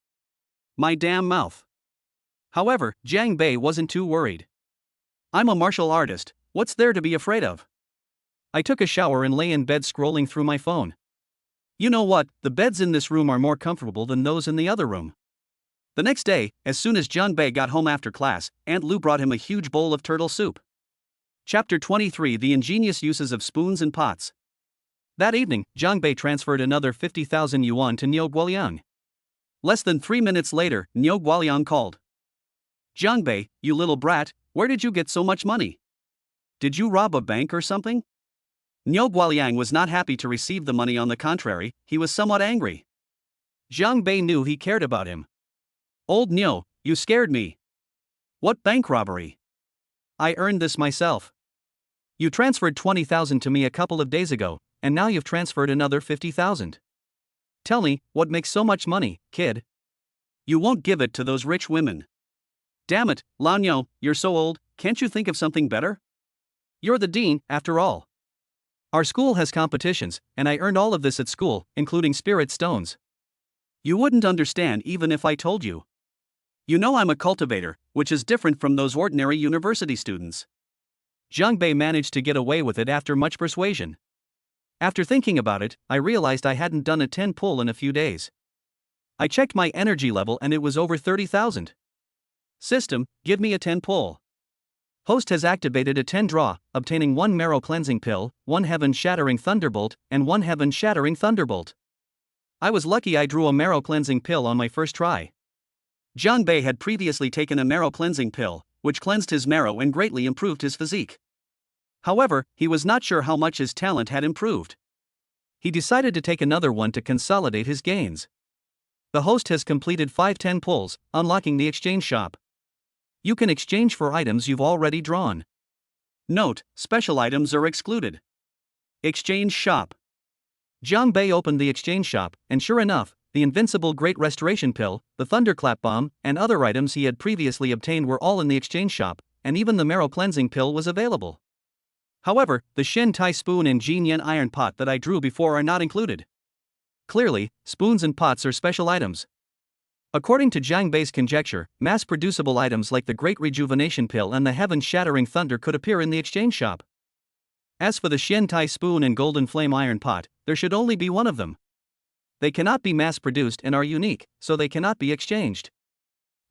My damn mouth. However, Jiang Bei wasn't too worried. I'm a martial artist, what's there to be afraid of? I took a shower and lay in bed scrolling through my phone. You know what, the beds in this room are more comfortable than those in the other room. The next day, as soon as Jiang Bei got home after class, Aunt Lu brought him a huge bowl of turtle soup. Chapter 23: The Ingenious Uses of Spoons and Pots. That evening, Jiang Bei transferred another 50,000 yuan to Niu Guoliang. Less than 3 minutes later, Niu Guoliang called. Jiang Bei, you little brat, where did you get so much money? Did you rob a bank or something? Niu Guoliang was not happy to receive the money, on the contrary, he was somewhat angry. Jiang Bei knew he cared about him. Old Niu, you scared me. What bank robbery? I earned this myself. You transferred 20,000 to me a couple of days ago, and now you've transferred another 50,000. Tell me, what makes so much money, kid? You won't give it to those rich women. Damn it, Lan Niu, you're so old, can't you think of something better? You're the dean, after all. Our school has competitions, and I earned all of this at school, including spirit stones. You wouldn't understand even if I told you. You know I'm a cultivator, which is different from those ordinary university students. Jiang Bei managed to get away with it after much persuasion. After thinking about it, I realized I hadn't done a 10 pull in a few days. I checked my energy level and it was over 30,000. System, give me a 10 pull. Host has activated a 10 draw, obtaining 1 marrow cleansing pill, 1 heaven shattering thunderbolt, and 1 heaven shattering thunderbolt. I was lucky I drew a marrow cleansing pill on my first try. Jiang Bei had previously taken a marrow cleansing pill, which cleansed his marrow and greatly improved his physique. However, he was not sure how much his talent had improved. He decided to take another one to consolidate his gains. The host has completed 5 10 pulls, unlocking the exchange shop. You can exchange for items you've already drawn. Note, special items are excluded. Exchange shop. Jiang Bei opened the exchange shop, and sure enough, the invincible Great Restoration Pill, the Thunderclap Bomb, and other items he had previously obtained were all in the exchange shop, and even the Marrow Cleansing Pill was available. However, the Shen Tai Spoon and Jin Yen Iron Pot that I drew before are not included. Clearly, spoons and pots are special items. According to Jiang Bei's conjecture, mass-producible items like the Great Rejuvenation Pill and the Heaven-Shattering Thunder could appear in the exchange shop. As for the Shen Tai Spoon and Golden Flame Iron Pot, there should only be one of them. They cannot be mass-produced and are unique, so they cannot be exchanged.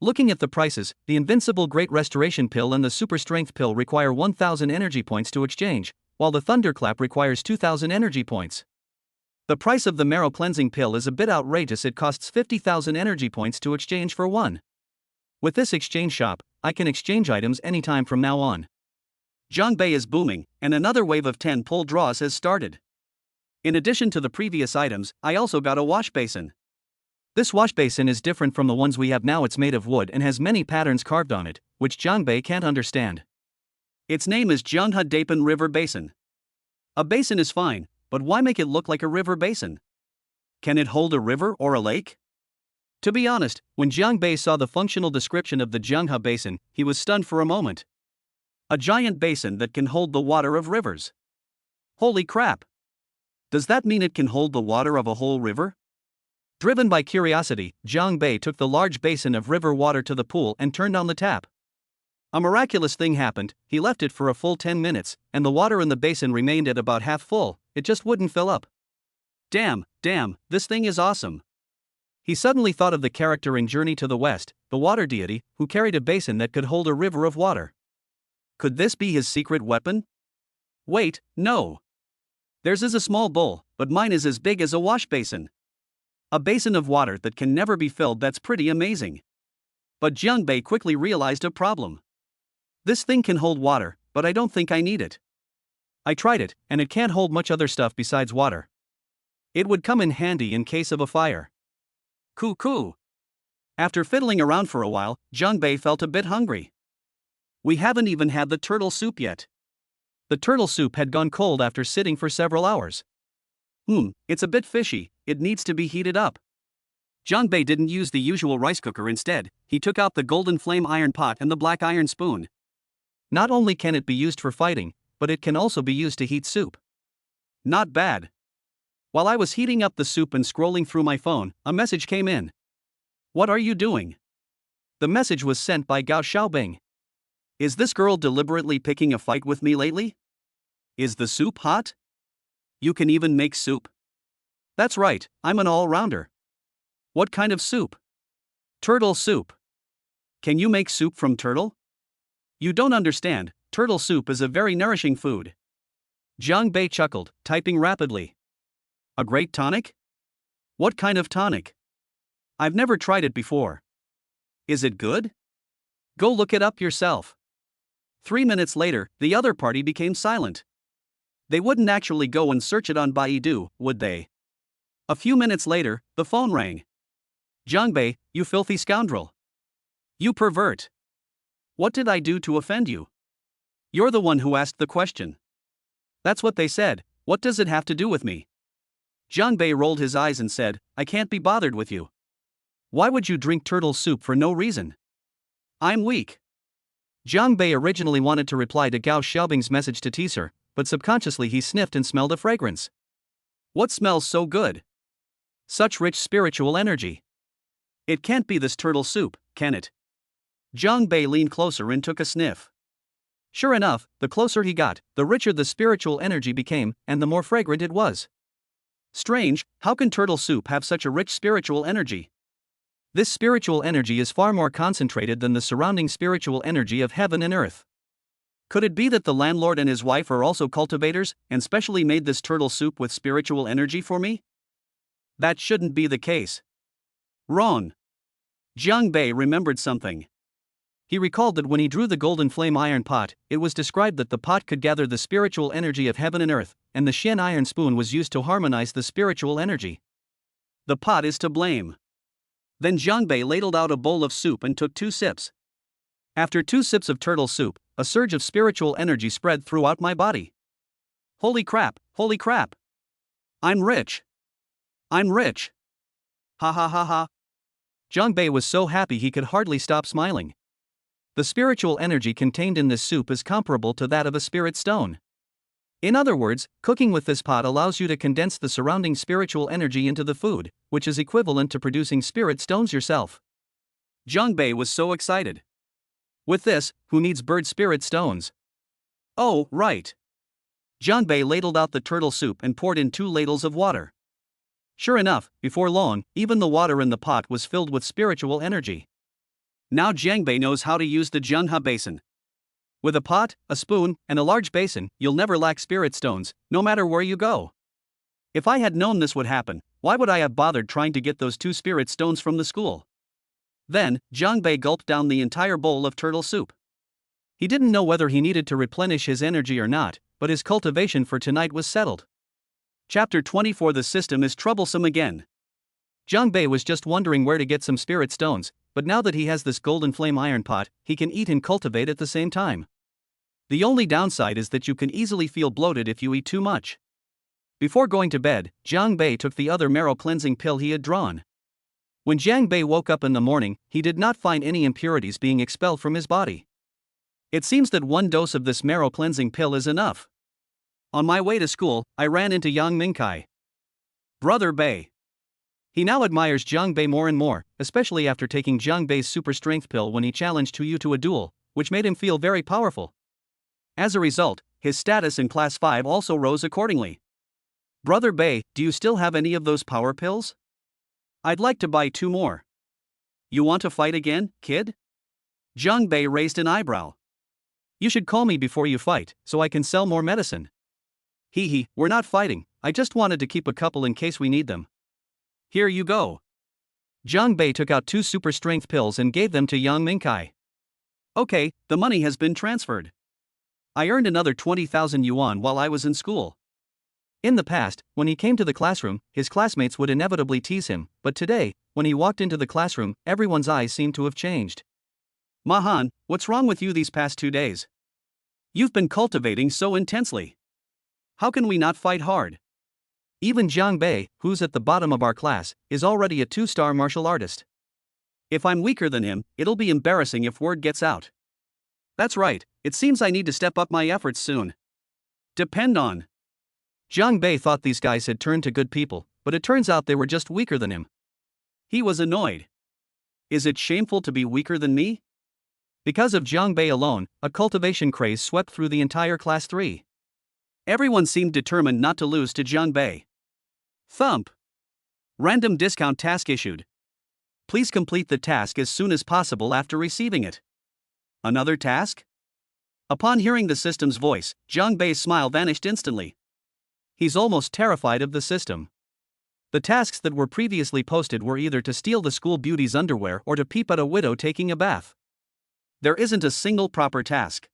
Looking at the prices, the Invincible Great Restoration Pill and the Super Strength Pill require 1,000 energy points to exchange, while the Thunderclap requires 2,000 energy points. The price of the marrow cleansing pill is a bit outrageous. It costs 50,000 energy points to exchange for one. With this exchange shop, I can exchange items anytime from now on. Jiangbei is booming, and another wave of 10 pull draws has started. In addition to the previous items, I also got a wash basin. This wash basin is different from the ones we have now. It's made of wood and has many patterns carved on it, which Jiangbei can't understand. Its name is Jianghe Dapen River Basin. A basin is fine, but why make it look like a river basin? Can it hold a river or a lake? To be honest, when Jiangbei saw the functional description of the Jianghe Basin, he was stunned for a moment. A giant basin that can hold the water of rivers. Holy crap! Does that mean it can hold the water of a whole river? Driven by curiosity, Jiangbei took the large basin of river water to the pool and turned on the tap. A miraculous thing happened. He left it for a full 10 minutes, and the water in the basin remained at about half full. It just wouldn't fill up. Damn, this thing is awesome. He suddenly thought of the character in Journey to the West, the water deity, who carried a basin that could hold a river of water. Could this be his secret weapon? Wait, no. Theirs is a small bowl, but mine is as big as a wash basin. A basin of water that can never be filled. That's pretty amazing. But Jiangbei quickly realized a problem. This thing can hold water, but I don't think I need it. I tried it, and it can't hold much other stuff besides water. It would come in handy in case of a fire. Cool. After fiddling around for a while, Jiangbei felt a bit hungry. We haven't even had the turtle soup yet. The turtle soup had gone cold after sitting for several hours. It's a bit fishy. It needs to be heated up. Jiangbei didn't use the usual rice cooker. Instead, he took out the golden flame iron pot and the black iron spoon. Not only can it be used for fighting, but it can also be used to heat soup. Not bad. While I was heating up the soup and scrolling through my phone, a message came in. What are you doing? The message was sent by Gao Xiaobing. Is this girl deliberately picking a fight with me lately? Is the soup hot? You can even make soup? That's right, I'm an all-rounder. What kind of soup? Turtle soup. Can you make soup from turtle? You don't understand, turtle soup is a very nourishing food. Jiangbei chuckled, typing rapidly. A great tonic? What kind of tonic? I've never tried it before. Is it good? Go look it up yourself. 3 minutes later, the other party became silent. They wouldn't actually go and search it on Baidu, would they? A few minutes later, the phone rang. Jiangbei, you filthy scoundrel. You pervert. What did I do to offend you? You're the one who asked the question. That's what they said. What does it have to do with me? Jiangbei rolled his eyes and said, I can't be bothered with you. Why would you drink turtle soup for no reason? I'm weak. Jiangbei originally wanted to reply to Gao Xiaobing's message to tease her, but subconsciously he sniffed and smelled a fragrance. What smells so good? Such rich spiritual energy. It can't be this turtle soup, can it? Jiangbei leaned closer and took a sniff. Sure enough, the closer he got, the richer the spiritual energy became, and the more fragrant it was. Strange, how can turtle soup have such a rich spiritual energy? This spiritual energy is far more concentrated than the surrounding spiritual energy of heaven and earth. Could it be that the landlord and his wife are also cultivators, and specially made this turtle soup with spiritual energy for me? That shouldn't be the case. Wrong. Jiangbei remembered something. He recalled that when he drew the golden flame iron pot, it was described that the pot could gather the spiritual energy of heaven and earth, and the Xian iron spoon was used to harmonize the spiritual energy. The pot is to blame. Then Jiangbei ladled out a bowl of soup and took 2 sips. After 2 sips of turtle soup, a surge of spiritual energy spread throughout my body. Holy crap! I'm rich! Ha ha ha ha! Jiangbei was so happy he could hardly stop smiling. The spiritual energy contained in this soup is comparable to that of a spirit stone. In other words, cooking with this pot allows you to condense the surrounding spiritual energy into the food, which is equivalent to producing spirit stones yourself. Jiangbei was so excited. With this, who needs bird spirit stones? Oh, right. Jiangbei ladled out the turtle soup and poured in 2 ladles of water. Sure enough, before long, even the water in the pot was filled with spiritual energy. Now Jiangbei knows how to use the Jianghe basin. With a pot, a spoon, and a large basin, you'll never lack spirit stones, no matter where you go. If I had known this would happen, why would I have bothered trying to get those two spirit stones from the school? Then, Jiang Bei gulped down the entire bowl of turtle soup. He didn't know whether he needed to replenish his energy or not, but his cultivation for tonight was settled. Chapter 24. The system is troublesome again. Jiang Bei was just wondering where to get some spirit stones, but now that he has this golden flame iron pot, he can eat and cultivate at the same time. The only downside is that you can easily feel bloated if you eat too much. Before going to bed, Jiang Bei took the other marrow cleansing pill he had drawn. When Jiang Bei woke up in the morning, he did not find any impurities being expelled from his body. It seems that one dose of this marrow cleansing pill is enough. On my way to school, I ran into Yang Mingkai. Brother Bei. He now admires Jiang Bei more and more, especially after taking Jiang Bei's super strength pill when he challenged Yu to a duel, which made him feel very powerful. As a result, his status in Class 5 also rose accordingly. Brother Bei, do you still have any of those power pills? I'd like to buy 2 more. You want to fight again, kid? Jiang Bei raised an eyebrow. You should call me before you fight, so I can sell more medicine. Hee, we're not fighting, I just wanted to keep a couple in case we need them. Here you go. Jiang Bei took out 2 super strength pills and gave them to Yang Mingkai. Okay, the money has been transferred. I earned another 20,000 yuan while I was in school. In the past, when he came to the classroom, his classmates would inevitably tease him, but today, when he walked into the classroom, everyone's eyes seemed to have changed. Mahan, what's wrong with you these past 2 days? You've been cultivating so intensely. How can we not fight hard? Even Jiang Bei, who's at the bottom of our class, is already a 2-star martial artist. If I'm weaker than him, it'll be embarrassing if word gets out. That's right, it seems I need to step up my efforts soon. Depend on. Jiang Bei thought these guys had turned to good people, but it turns out they were just weaker than him. He was annoyed. Is it shameful to be weaker than me? Because of Jiang Bei alone, a cultivation craze swept through the entire Class 3. Everyone seemed determined not to lose to Jiang Bei. Thump. Random discount task issued. Please complete the task as soon as possible after receiving it. Another task? Upon hearing the system's voice, Jiang Bei's smile vanished instantly. He's almost terrified of the system. The tasks that were previously posted were either to steal the school beauty's underwear or to peep at a widow taking a bath. There isn't a single proper task.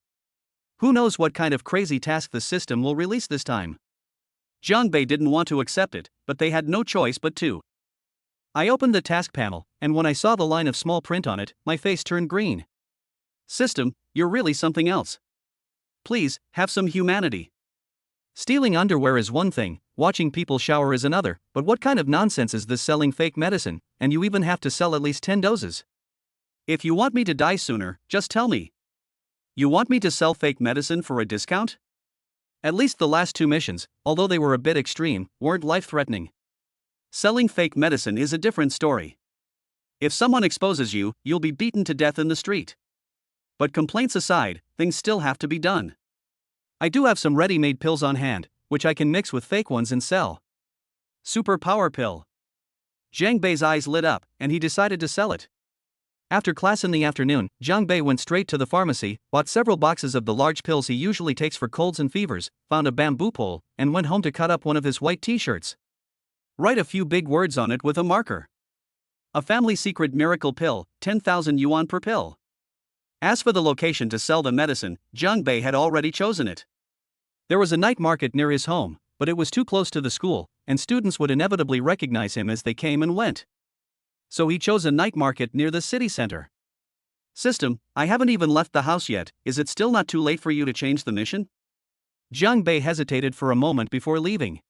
Who knows what kind of crazy task the system will release this time? Jiang Bei didn't want to accept it, but they had no choice but to. I opened the task panel, and when I saw the line of small print on it, my face turned green. System, you're really something else. Please, have some humanity. Stealing underwear is one thing, watching people shower is another, but what kind of nonsense is this selling fake medicine, and you even have to sell at least 10 doses? If you want me to die sooner, just tell me. You want me to sell fake medicine for a discount? At least the last 2 missions, although they were a bit extreme, weren't life-threatening. Selling fake medicine is a different story. If someone exposes you, you'll be beaten to death in the street. But complaints aside, things still have to be done. I do have some ready-made pills on hand, which I can mix with fake ones and sell. Super power pill. Jiang Bei's eyes lit up, and he decided to sell it. After class in the afternoon, Jiang Bei went straight to the pharmacy, bought several boxes of the large pills he usually takes for colds and fevers, found a bamboo pole, and went home to cut up one of his white t-shirts. Write a few big words on it with a marker. A family secret miracle pill, 10,000 yuan per pill. As for the location to sell the medicine, Jiang Bei had already chosen it. There was a night market near his home, but it was too close to the school, and students would inevitably recognize him as they came and went. So he chose a night market near the city center. System, I haven't even left the house yet, is it still not too late for you to change the mission? Jiang Bei hesitated for a moment before leaving.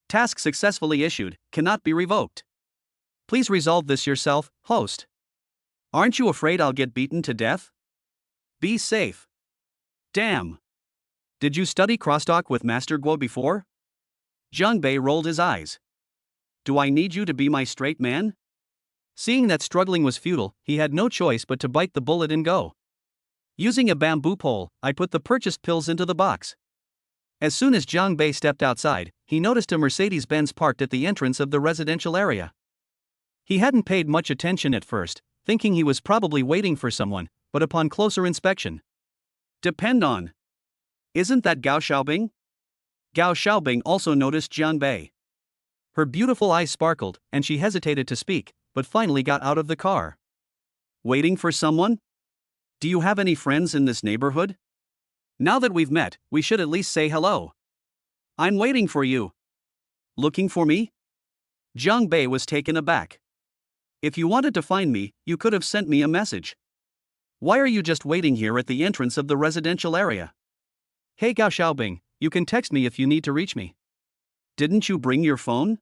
Task successfully issued, cannot be revoked. Please resolve this yourself, host. Aren't you afraid I'll get beaten to death? Be safe. Damn. Did you study crosstalk with Master Guo before? Jiang Bei rolled his eyes. Do I need you to be my straight man? Seeing that struggling was futile, he had no choice but to bite the bullet and go. Using a bamboo pole, I put the purchased pills into the box. As soon as Jiang Bei stepped outside, he noticed a Mercedes-Benz parked at the entrance of the residential area. He hadn't paid much attention at first, thinking he was probably waiting for someone, but upon closer inspection. Depend on. Isn't that Gao Xiaobing? Gao Xiaobing also noticed Jiang Bei. Her beautiful eyes sparkled, and she hesitated to speak, but finally got out of the car. Waiting for someone? Do you have any friends in this neighborhood? Now that we've met, we should at least say hello. I'm waiting for you. Looking for me? Jiang Bei was taken aback. If you wanted to find me, you could have sent me a message. Why are you just waiting here at the entrance of the residential area? Hey Gao Xiaobing, you can text me if you need to reach me. Didn't you bring your phone?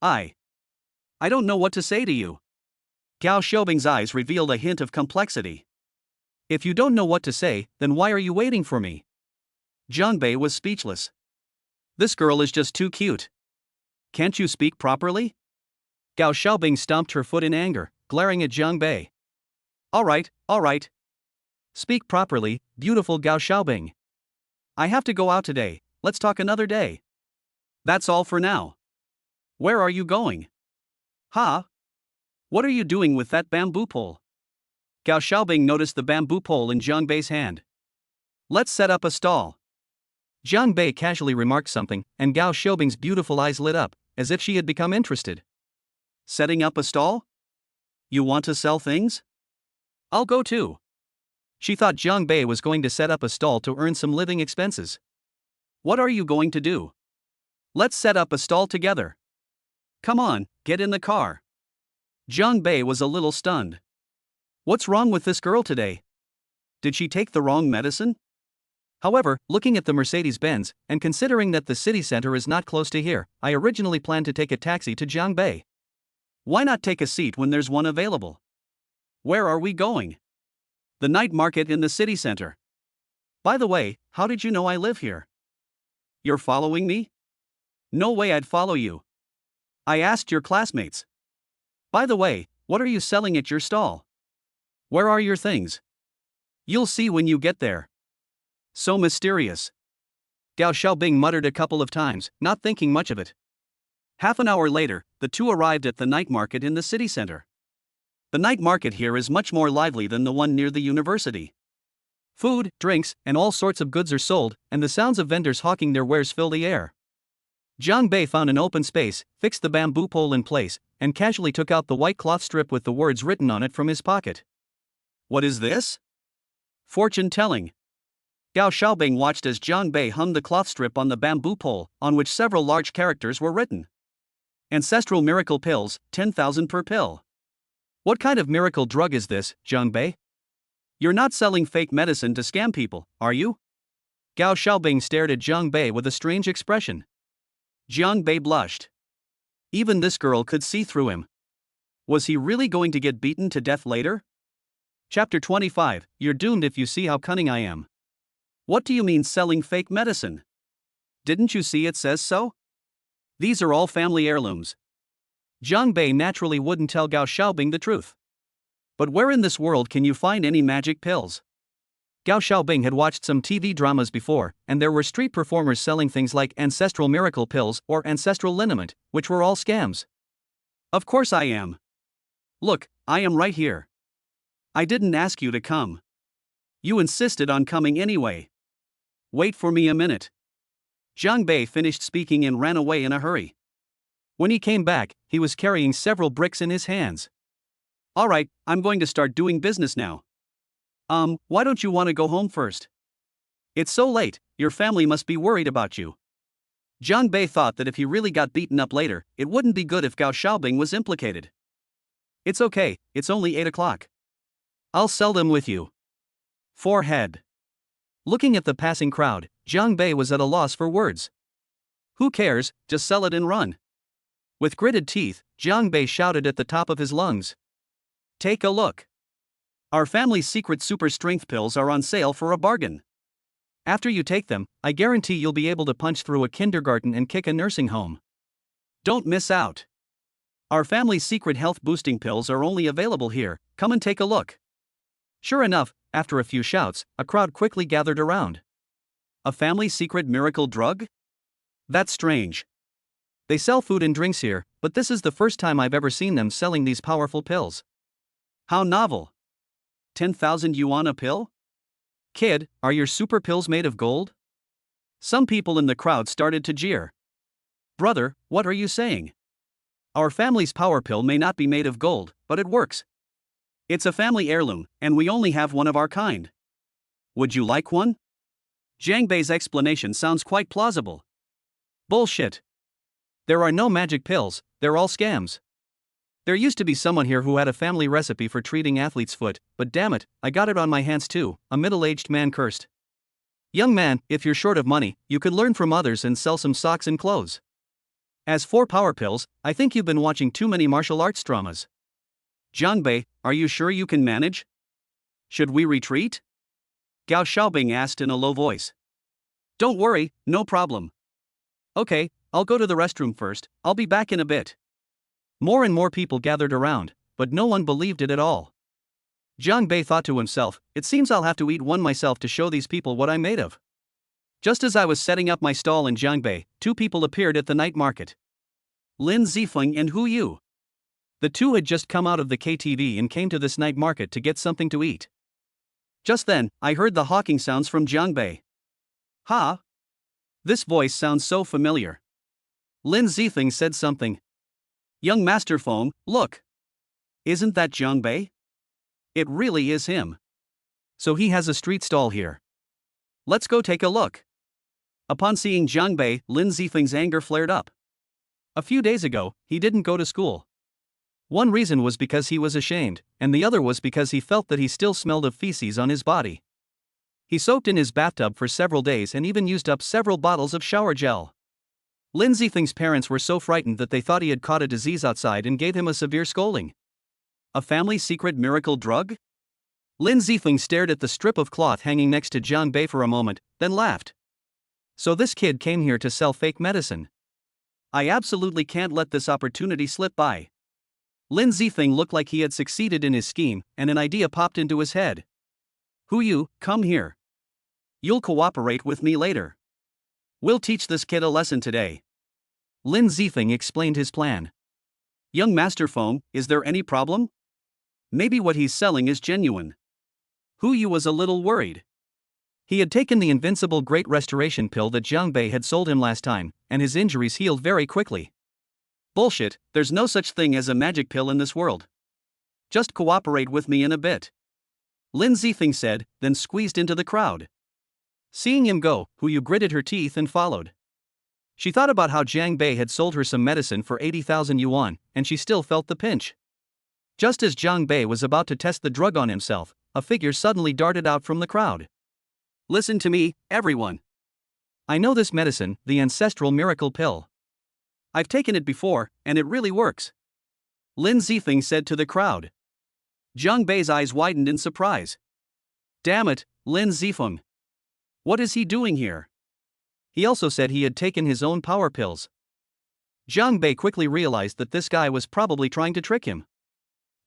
I don't know what to say to you. Gao Xiaobing's eyes revealed a hint of complexity. If you don't know what to say, then why are you waiting for me? Jiang Bei was speechless. This girl is just too cute. Can't you speak properly? Gao Xiaobing stomped her foot in anger, glaring at Jiang Bei. All right. Speak properly, beautiful Gao Xiaobing. I have to go out today, let's talk another day. That's all for now. Where are you going? Huh? What are you doing with that bamboo pole? Gao Xiaobing noticed the bamboo pole in Jiang Bei's hand. Let's set up a stall. Jiang Bei casually remarked something, and Gao Xiaobing's beautiful eyes lit up, as if she had become interested. Setting up a stall? You want to sell things? I'll go too. She thought Jiang Bei was going to set up a stall to earn some living expenses. What are you going to do? Let's set up a stall together. Come on, get in the car. Jiang Bei was a little stunned. What's wrong with this girl today? Did she take the wrong medicine? However, looking at the Mercedes-Benz, and considering that the city center is not close to here, I originally planned to take a taxi to Jiang Bei. Why not take a seat when there's one available? Where are we going? The night market in the city center. By the way, how did you know I live here? You're following me? No way I'd follow you. I asked your classmates. By the way, what are you selling at your stall? Where are your things? You'll see when you get there. So mysterious. Gao Xiaobing muttered a couple of times, not thinking much of it. Half an hour later, the two arrived at the night market in the city center. The night market here is much more lively than the one near the university. Food, drinks, and all sorts of goods are sold, and the sounds of vendors hawking their wares fill the air. Jiang Bei found an open space, fixed the bamboo pole in place, and casually took out the white cloth strip with the words written on it from his pocket. What is this? Fortune telling. Gao Xiaobing watched as Jiang Bei hung the cloth strip on the bamboo pole, on which several large characters were written. Ancestral miracle pills, 10,000 per pill. What kind of miracle drug is this, Jiang Bei? You're not selling fake medicine to scam people, are you? Gao Xiaobing stared at Jiang Bei with a strange expression. Jiang Bei blushed. Even this girl could see through him. Was he really going to get beaten to death later? Chapter 25, You're doomed if you see how cunning I am. What do you mean selling fake medicine? Didn't you see it says so? These are all family heirlooms. Jiang Bei naturally wouldn't tell Gao Xiaobing the truth. But where in this world can you find any magic pills? Gao Xiaobing had watched some TV dramas before, and there were street performers selling things like ancestral miracle pills or ancestral liniment, which were all scams. Of course I am. Look, I am right here. I didn't ask you to come. You insisted on coming anyway. Wait for me a minute. Jiang Bei finished speaking and ran away in a hurry. When he came back, he was carrying several bricks in his hands. All right, I'm going to start doing business now. Why don't you want to go home first? It's so late, your family must be worried about you. Jiang Bei thought that if he really got beaten up later, it wouldn't be good if Gao Xiaobing was implicated. It's okay, it's only 8 o'clock. I'll sell them with you. Forehead. Looking at the passing crowd, Jiang Bei was at a loss for words. Who cares, just sell it and run. With gritted teeth, Jiang Bei shouted at the top of his lungs. Take a look. Our family's secret super strength pills are on sale for a bargain. After you take them, I guarantee you'll be able to punch through a kindergarten and kick a nursing home. Don't miss out. Our family's secret health boosting pills are only available here, come and take a look. Sure enough, after a few shouts, a crowd quickly gathered around. A family secret miracle drug? That's strange. They sell food and drinks here, but this is the first time I've ever seen them selling these powerful pills. How novel. 10,000 yuan a pill? Kid, are your super pills made of gold? Some people in the crowd started to jeer. Brother, what are you saying? Our family's power pill may not be made of gold, but it works. It's a family heirloom, and we only have one of our kind. Would you like one? Jiang Bei's explanation sounds quite plausible. Bullshit. There are no magic pills, they're all scams. There used to be someone here who had a family recipe for treating athlete's foot, but damn it, I got it on my hands too, a middle-aged man cursed. Young man, if you're short of money, you could learn from others and sell some socks and clothes. As for power pills, I think you've been watching too many martial arts dramas. Jiang Bei, are you sure you can manage? Should we retreat? Gao Xiaobing asked in a low voice. Don't worry, no problem. Okay, I'll go to the restroom first, I'll be back in a bit. More and more people gathered around, but no one believed it at all. Jiang Bei thought to himself, it seems I'll have to eat one myself to show these people what I'm made of. Just as I was setting up my stall in Jiangbei, two people appeared at the night market. Lin Zifeng and Hu Yu. The two had just come out of the KTV and came to this night market to get something to eat. Just then, I heard the hawking sounds from Jiangbei. Ha! This voice sounds so familiar. Lin Zifeng said something. Young Master Feng, look. Isn't that Jiangbei? It really is him. So he has a street stall here. Let's go take a look. Upon seeing Jiangbei, Lin Zifeng's anger flared up. A few days ago, he didn't go to school. One reason was because he was ashamed, and the other was because he felt that he still smelled of feces on his body. He soaked in his bathtub for several days and even used up several bottles of shower gel. Lin Zifeng's parents were so frightened that they thought he had caught a disease outside and gave him a severe scolding. A family secret miracle drug? Lin Zifeng stared at the strip of cloth hanging next to Jiang Bei for a moment, then laughed. So this kid came here to sell fake medicine. I absolutely can't let this opportunity slip by. Lin Zifeng looked like he had succeeded in his scheme, and an idea popped into his head. Hu Yu, come here. You'll cooperate with me later. We'll teach this kid a lesson today. Lin Zifeng explained his plan. Young Master Feng, is there any problem? Maybe what he's selling is genuine. Hu Yu was a little worried. He had taken the invincible Great Restoration pill that Jiang Bei had sold him last time, and his injuries healed very quickly. Bullshit, there's no such thing as a magic pill in this world. Just cooperate with me in a bit. Lin Zifeng said, then squeezed into the crowd. Seeing him go, Hu Yu gritted her teeth and followed. She thought about how Jiang Bei had sold her some medicine for 80,000 yuan, and she still felt the pinch. Just as Jiang Bei was about to test the drug on himself, a figure suddenly darted out from the crowd. Listen to me, everyone. I know this medicine, the ancestral miracle pill. I've taken it before, and it really works. Lin Zifeng said to the crowd. Jiang Bei's eyes widened in surprise. Damn it, Lin Zifeng. What is he doing here? He also said he had taken his own power pills. Jiang Bei quickly realized that this guy was probably trying to trick him.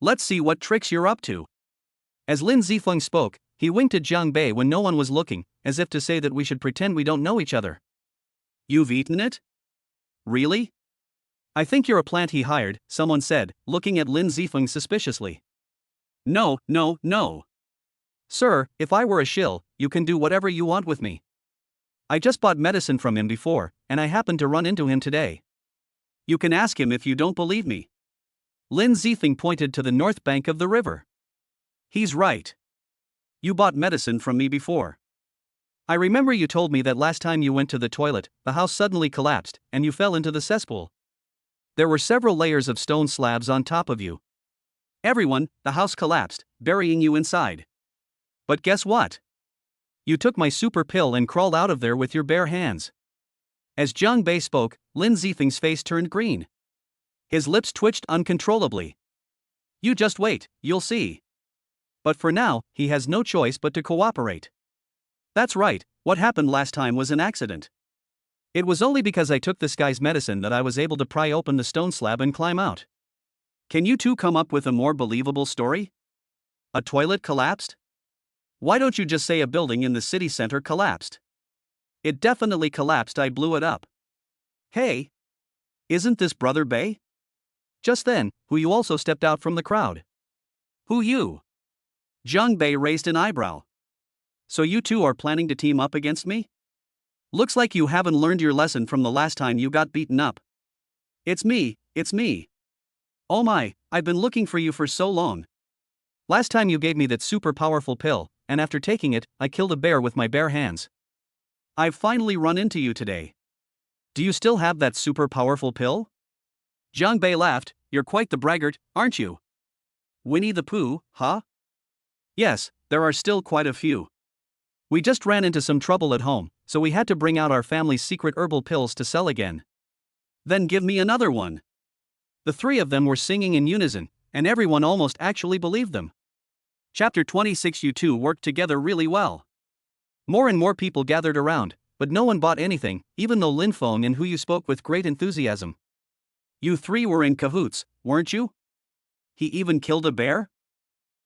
Let's see what tricks you're up to. As Lin Zifeng spoke, he winked at Jiang Bei when no one was looking, as if to say that we should pretend we don't know each other. You've eaten it? Really? I think you're a plant he hired, someone said, looking at Lin Zifeng suspiciously. No, no, no. Sir, if I were a shill, you can do whatever you want with me. I just bought medicine from him before, and I happened to run into him today. You can ask him if you don't believe me. Lin Zifeng pointed to the north bank of the river. He's right. You bought medicine from me before. I remember you told me that last time you went to the toilet, the house suddenly collapsed, and you fell into the cesspool. There were several layers of stone slabs on top of you. Everyone, the house collapsed, burying you inside. But guess what? You took my super pill and crawled out of there with your bare hands. As Jiang Bei spoke, Lin Zifeng's face turned green. His lips twitched uncontrollably. You just wait, you'll see. But for now, he has no choice but to cooperate. That's right, what happened last time was an accident. It was only because I took this guy's medicine that I was able to pry open the stone slab and climb out. Can you two come up with a more believable story? A toilet collapsed? Why don't you just say a building in the city center collapsed? It definitely collapsed, I blew it up. Hey! Isn't this Brother Bei? Just then, Hu Yu also stepped out from the crowd. Hu Yu? Jiang Bei raised an eyebrow. So you two are planning to team up against me? Looks like you haven't learned your lesson from the last time you got beaten up. It's me, it's me. Oh my, I've been looking for you for so long. Last time you gave me that super powerful pill, and after taking it, I killed a bear with my bare hands. I've finally run into you today. Do you still have that super powerful pill? Jiang Bei laughed. You're quite the braggart, aren't you? Winnie the Pooh, huh? Yes, there are still quite a few. We just ran into some trouble at home, so we had to bring out our family's secret herbal pills to sell again. Then give me another one. The three of them were singing in unison, and everyone almost actually believed them. Chapter 26. You two worked together really well. More and more people gathered around, but no one bought anything, even though Lin Feng and Hu Yu spoke with great enthusiasm. You three were in cahoots, weren't you? He even killed a bear?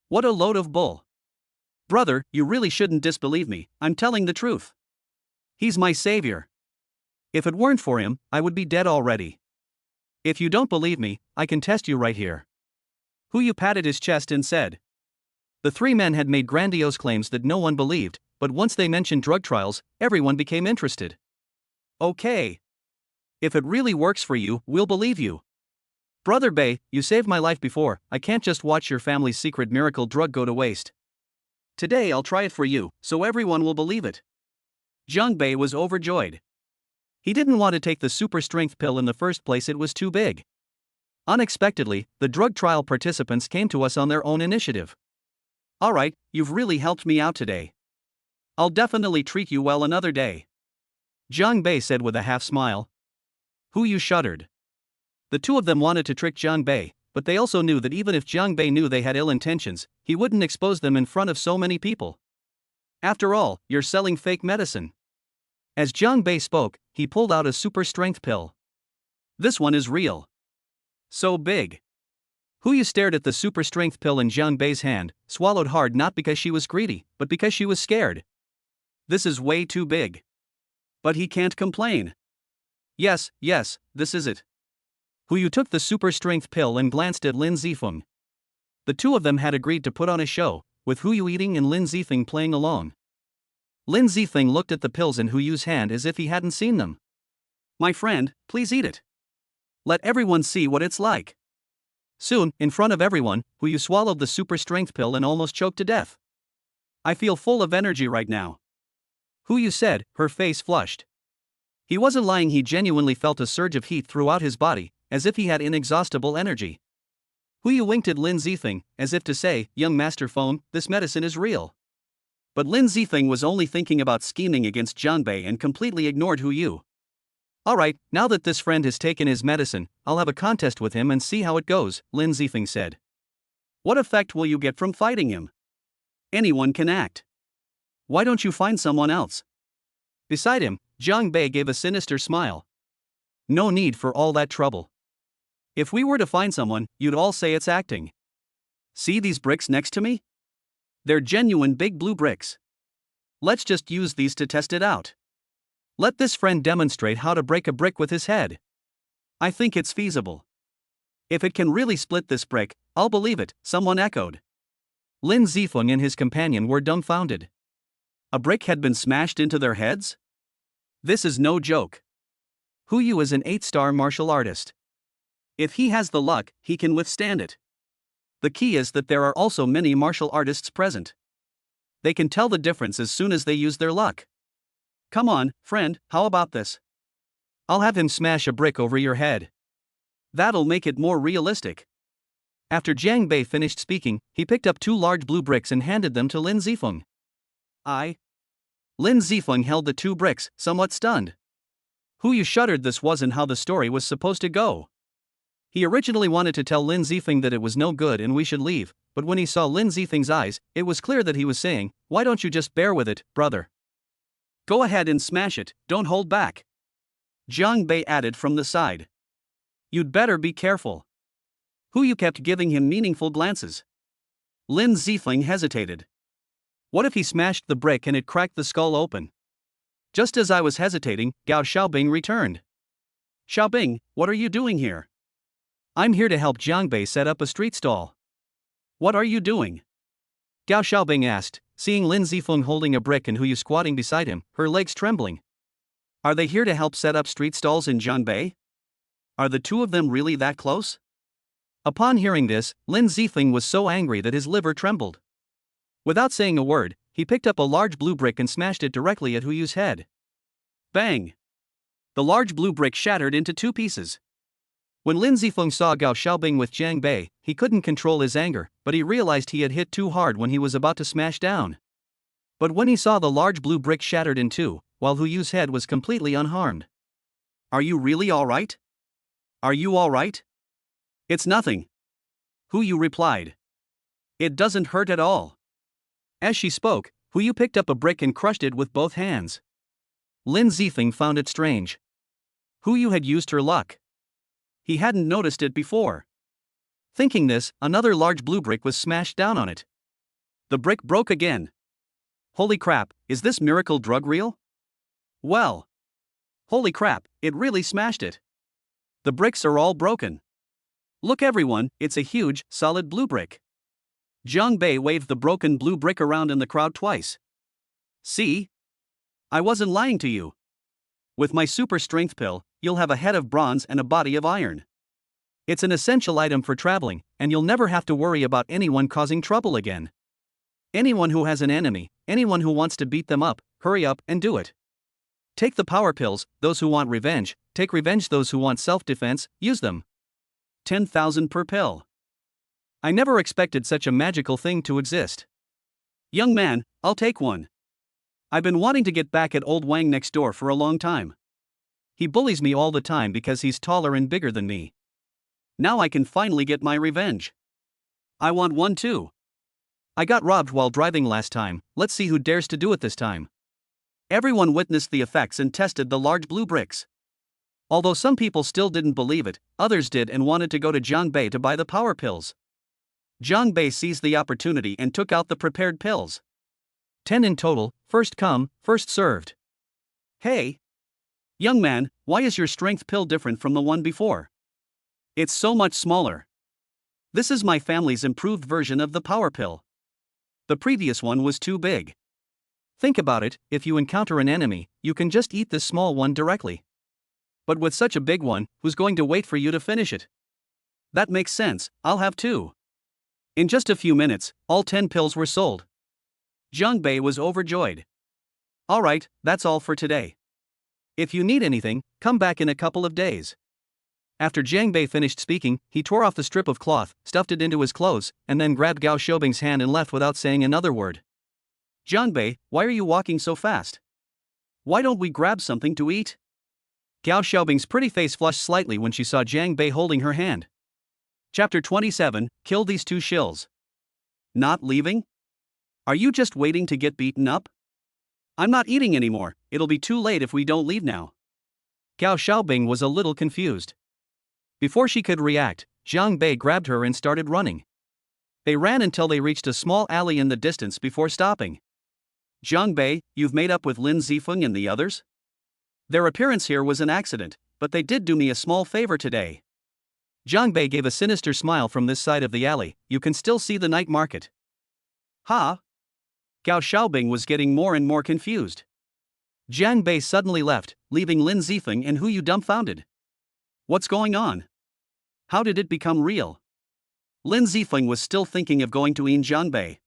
What a load of bull. Brother, you really shouldn't disbelieve me, I'm telling the truth. He's my savior. If it weren't for him, I would be dead already. If you don't believe me, I can test you right here. Hu Yu patted his chest and said. The three men had made grandiose claims that no one believed, but once they mentioned drug trials, everyone became interested. Okay. If it really works for you, we'll believe you. Brother Bei, you saved my life before, I can't just watch your family's secret miracle drug go to waste. Today I'll try it for you, so everyone will believe it. Jiang Bei was overjoyed. He didn't want to take the super strength pill in the first place, it was too big. Unexpectedly, the drug trial participants came to us on their own initiative. Alright, you've really helped me out today. I'll definitely treat you well another day. Jiang Bei said with a half smile. Hu Yu shuddered. The two of them wanted to trick Jiang Bei, but they also knew that even if Jiang Bei knew they had ill intentions, he wouldn't expose them in front of so many people. After all, you're selling fake medicine. As Jiang Bei spoke, he pulled out a super strength pill. This one is real. So big. Hu Yu stared at the super strength pill in Jiang Bei's hand, swallowed hard not because she was greedy, but because she was scared. This is way too big. But he can't complain. Yes, this is it. Hu Yu took the super strength pill and glanced at Lin Zifeng. The two of them had agreed to put on a show, with Hu Yu eating and Lin Zifeng playing along. Lin Zifeng looked at the pills in Hu Yu's hand as if he hadn't seen them. My friend, please eat it. Let everyone see what it's like. Soon, in front of everyone, Hu Yu swallowed the super strength pill and almost choked to death. I feel full of energy right now. Hu Yu said, her face flushed. He wasn't lying, he genuinely felt a surge of heat throughout his body, as if he had inexhaustible energy. Hu Yu winked at Lin Zifeng, as if to say, young Master Feng, this medicine is real. But Lin Zifeng was only thinking about scheming against Jiang Bei and completely ignored Hu Yu. Alright, now that this friend has taken his medicine, I'll have a contest with him and see how it goes, Lin Zifeng said. What effect will you get from fighting him? Anyone can act. Why don't you find someone else? Beside him, Jiang Bei gave a sinister smile. No need for all that trouble. If we were to find someone, you'd all say it's acting. See these bricks next to me? They're genuine big blue bricks. Let's just use these to test it out. Let this friend demonstrate how to break a brick with his head. I think it's feasible. If it can really split this brick, I'll believe it, someone echoed. Lin Zifeng and his companion were dumbfounded. A brick had been smashed into their heads? This is no joke. Hu Yu is an 8-star martial artist. If he has the luck, he can withstand it. The key is that there are also many martial artists present. They can tell the difference as soon as they use their luck. Come on, friend, how about this? I'll have him smash a brick over your head. That'll make it more realistic. After Jiang Bei finished speaking, he picked up 2 large blue bricks and handed them to Lin Zifeng. Lin Zifeng held the 2 bricks, somewhat stunned. Hu Yu shuddered. This wasn't how the story was supposed to go. He originally wanted to tell Lin Zifeng that it was no good and we should leave, but when he saw Lin Zifeng's eyes, it was clear that he was saying, why don't you just bear with it, brother? Go ahead and smash it, don't hold back. Jiang Bei added from the side. You'd better be careful. Hu Yu kept giving him meaningful glances. Lin Zifeng hesitated. What if he smashed the brick and it cracked the skull open? Just as I was hesitating, Gao Xiaobing returned. Xiaobing, what are you doing here? I'm here to help Jiang Bei set up a street stall. What are you doing? Gao Xiaobing asked, seeing Lin Zifeng holding a brick and Hu Yu squatting beside him, her legs trembling. Are they here to help set up street stalls in Jiangbei? Are the two of them really that close? Upon hearing this, Lin Zifeng was so angry that his liver trembled. Without saying a word, he picked up a large blue brick and smashed it directly at Huyu's head. Bang! The large blue brick shattered into two pieces. When Lin Zifeng saw Gao Xiaobing with Jiang Bei, he couldn't control his anger, but he realized he had hit too hard when he was about to smash down. But when he saw the large blue brick shattered in two, while Huyu's head was completely unharmed. Are you really alright? Are you alright? It's nothing. Huyu replied. It doesn't hurt at all. As she spoke, Huyu picked up a brick and crushed it with both hands. Lin Zifeng found it strange. Huyu had used her luck. He hadn't noticed it before. Thinking this, another large blue brick was smashed down on it. The brick broke again. Holy crap, is this miracle drug real? Well. Holy crap, it really smashed it. The bricks are all broken. Look everyone, it's a huge, solid blue brick. Jiang Bei waved the broken blue brick around in the crowd twice. See? I wasn't lying to you. With my super strength pill, you'll have a head of bronze and a body of iron. It's an essential item for traveling, and you'll never have to worry about anyone causing trouble again. Anyone who has an enemy, anyone who wants to beat them up, hurry up and do it. Take the power pills, those who want revenge, take revenge, those who want self-defense, use them. 10,000 per pill. I never expected such a magical thing to exist. Young man, I'll take one. I've been wanting to get back at old Wang next door for a long time. He bullies me all the time because he's taller and bigger than me. Now I can finally get my revenge. I want one too. I got robbed while driving last time, let's see who dares to do it this time. Everyone witnessed the effects and tested the large blue bricks. Although some people still didn't believe it, others did and wanted to go to Jiang Bei to buy the power pills. Jiang Bei seized the opportunity and took out the prepared pills. 10 in total, first come, first served. Hey! Young man, why is your strength pill different from the one before? It's so much smaller. This is my family's improved version of the power pill. The previous one was too big. Think about it, if you encounter an enemy, you can just eat this small one directly. But with such a big one, who's going to wait for you to finish it? That makes sense, I'll have two. In just a few minutes, all 10 pills were sold. Jiang Bei was overjoyed. Alright, that's all for today. If you need anything, come back in a couple of days. After Jiang Bei finished speaking, he tore off the strip of cloth, stuffed it into his clothes, and then grabbed Gao Xiaobing's hand and left without saying another word. Jiang Bei, why are you walking so fast? Why don't we grab something to eat? Gao Xiaobing's pretty face flushed slightly when she saw Jiang Bei holding her hand. Chapter 27, Kill these two shills. Not leaving? Are you just waiting to get beaten up? I'm not eating anymore, it'll be too late if we don't leave now. Gao Xiaobing was a little confused. Before she could react, Jiang Bei grabbed her and started running. They ran until they reached a small alley in the distance before stopping. Jiang Bei, you've made up with Lin Zifeng and the others? Their appearance here was an accident, but they did do me a small favor today. Jiang Bei gave a sinister smile from this side of the alley. You can still see the night market. Ha! Gao Xiaobing was getting more and more confused. Jiang Bei suddenly left, leaving Lin Zifeng and Huyu dumbfounded. What's going on? How did it become real? Lin Zifeng was still thinking of going to Jiang Bei.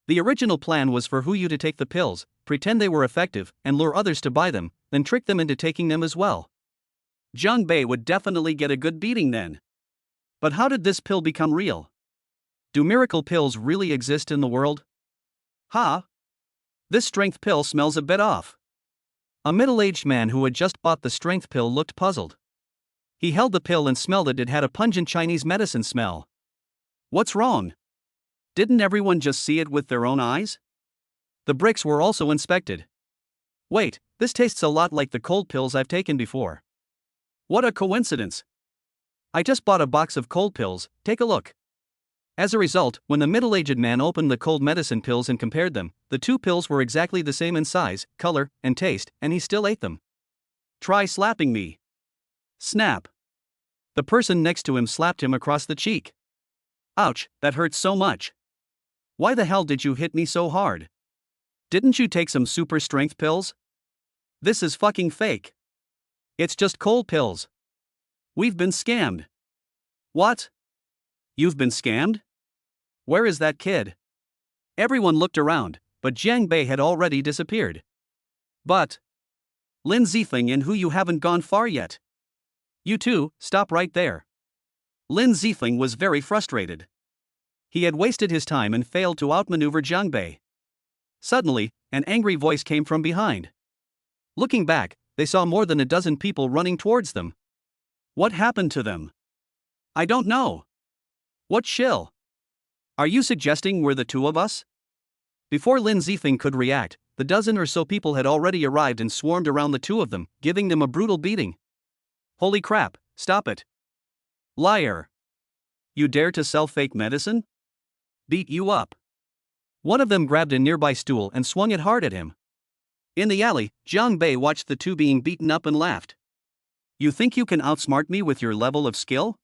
The original plan was for Huyu to take the pills, pretend they were effective, and lure others to buy them, then trick them into taking them as well. Jiang Bei would definitely get a good beating then. But how did this pill become real? Do miracle pills really exist in the world? Ha! This strength pill smells a bit off. A middle-aged man who had just bought the strength pill looked puzzled. He held the pill and smelled it. It had a pungent Chinese medicine smell. What's wrong? Didn't everyone just see it with their own eyes? The bricks were also inspected. Wait, this tastes a lot like the cold pills I've taken before. What a coincidence. I just bought a box of cold pills, take a look. As a result, when the middle-aged man opened the cold medicine pills and compared them, the two pills were exactly the same in size, color, and taste, and he still ate them. Try slapping me. Snap. The person next to him slapped him across the cheek. Ouch, that hurts so much. Why the hell did you hit me so hard? Didn't you take some super strength pills? This is fucking fake. It's just cold pills. We've been scammed. What? You've been scammed? Where is that kid? Everyone looked around, but Jiang Bei had already disappeared. But Lin Zifeng and Hu Yu haven't gone far yet. You two, stop right there. Lin Zifeng was very frustrated. He had wasted his time and failed to outmaneuver Jiang Bei. Suddenly, an angry voice came from behind. Looking back, they saw more than a dozen people running towards them. What happened to them? I don't know. What shill? Are you suggesting we're the two of us? Before Lin Zifeng could react, the dozen or so people had already arrived and swarmed around the two of them, giving them a brutal beating. Holy crap, stop it. Liar. You dare to sell fake medicine? Beat you up. One of them grabbed a nearby stool and swung it hard at him. In the alley, Jiang Bei watched the two being beaten up and laughed. You think you can outsmart me with your level of skill?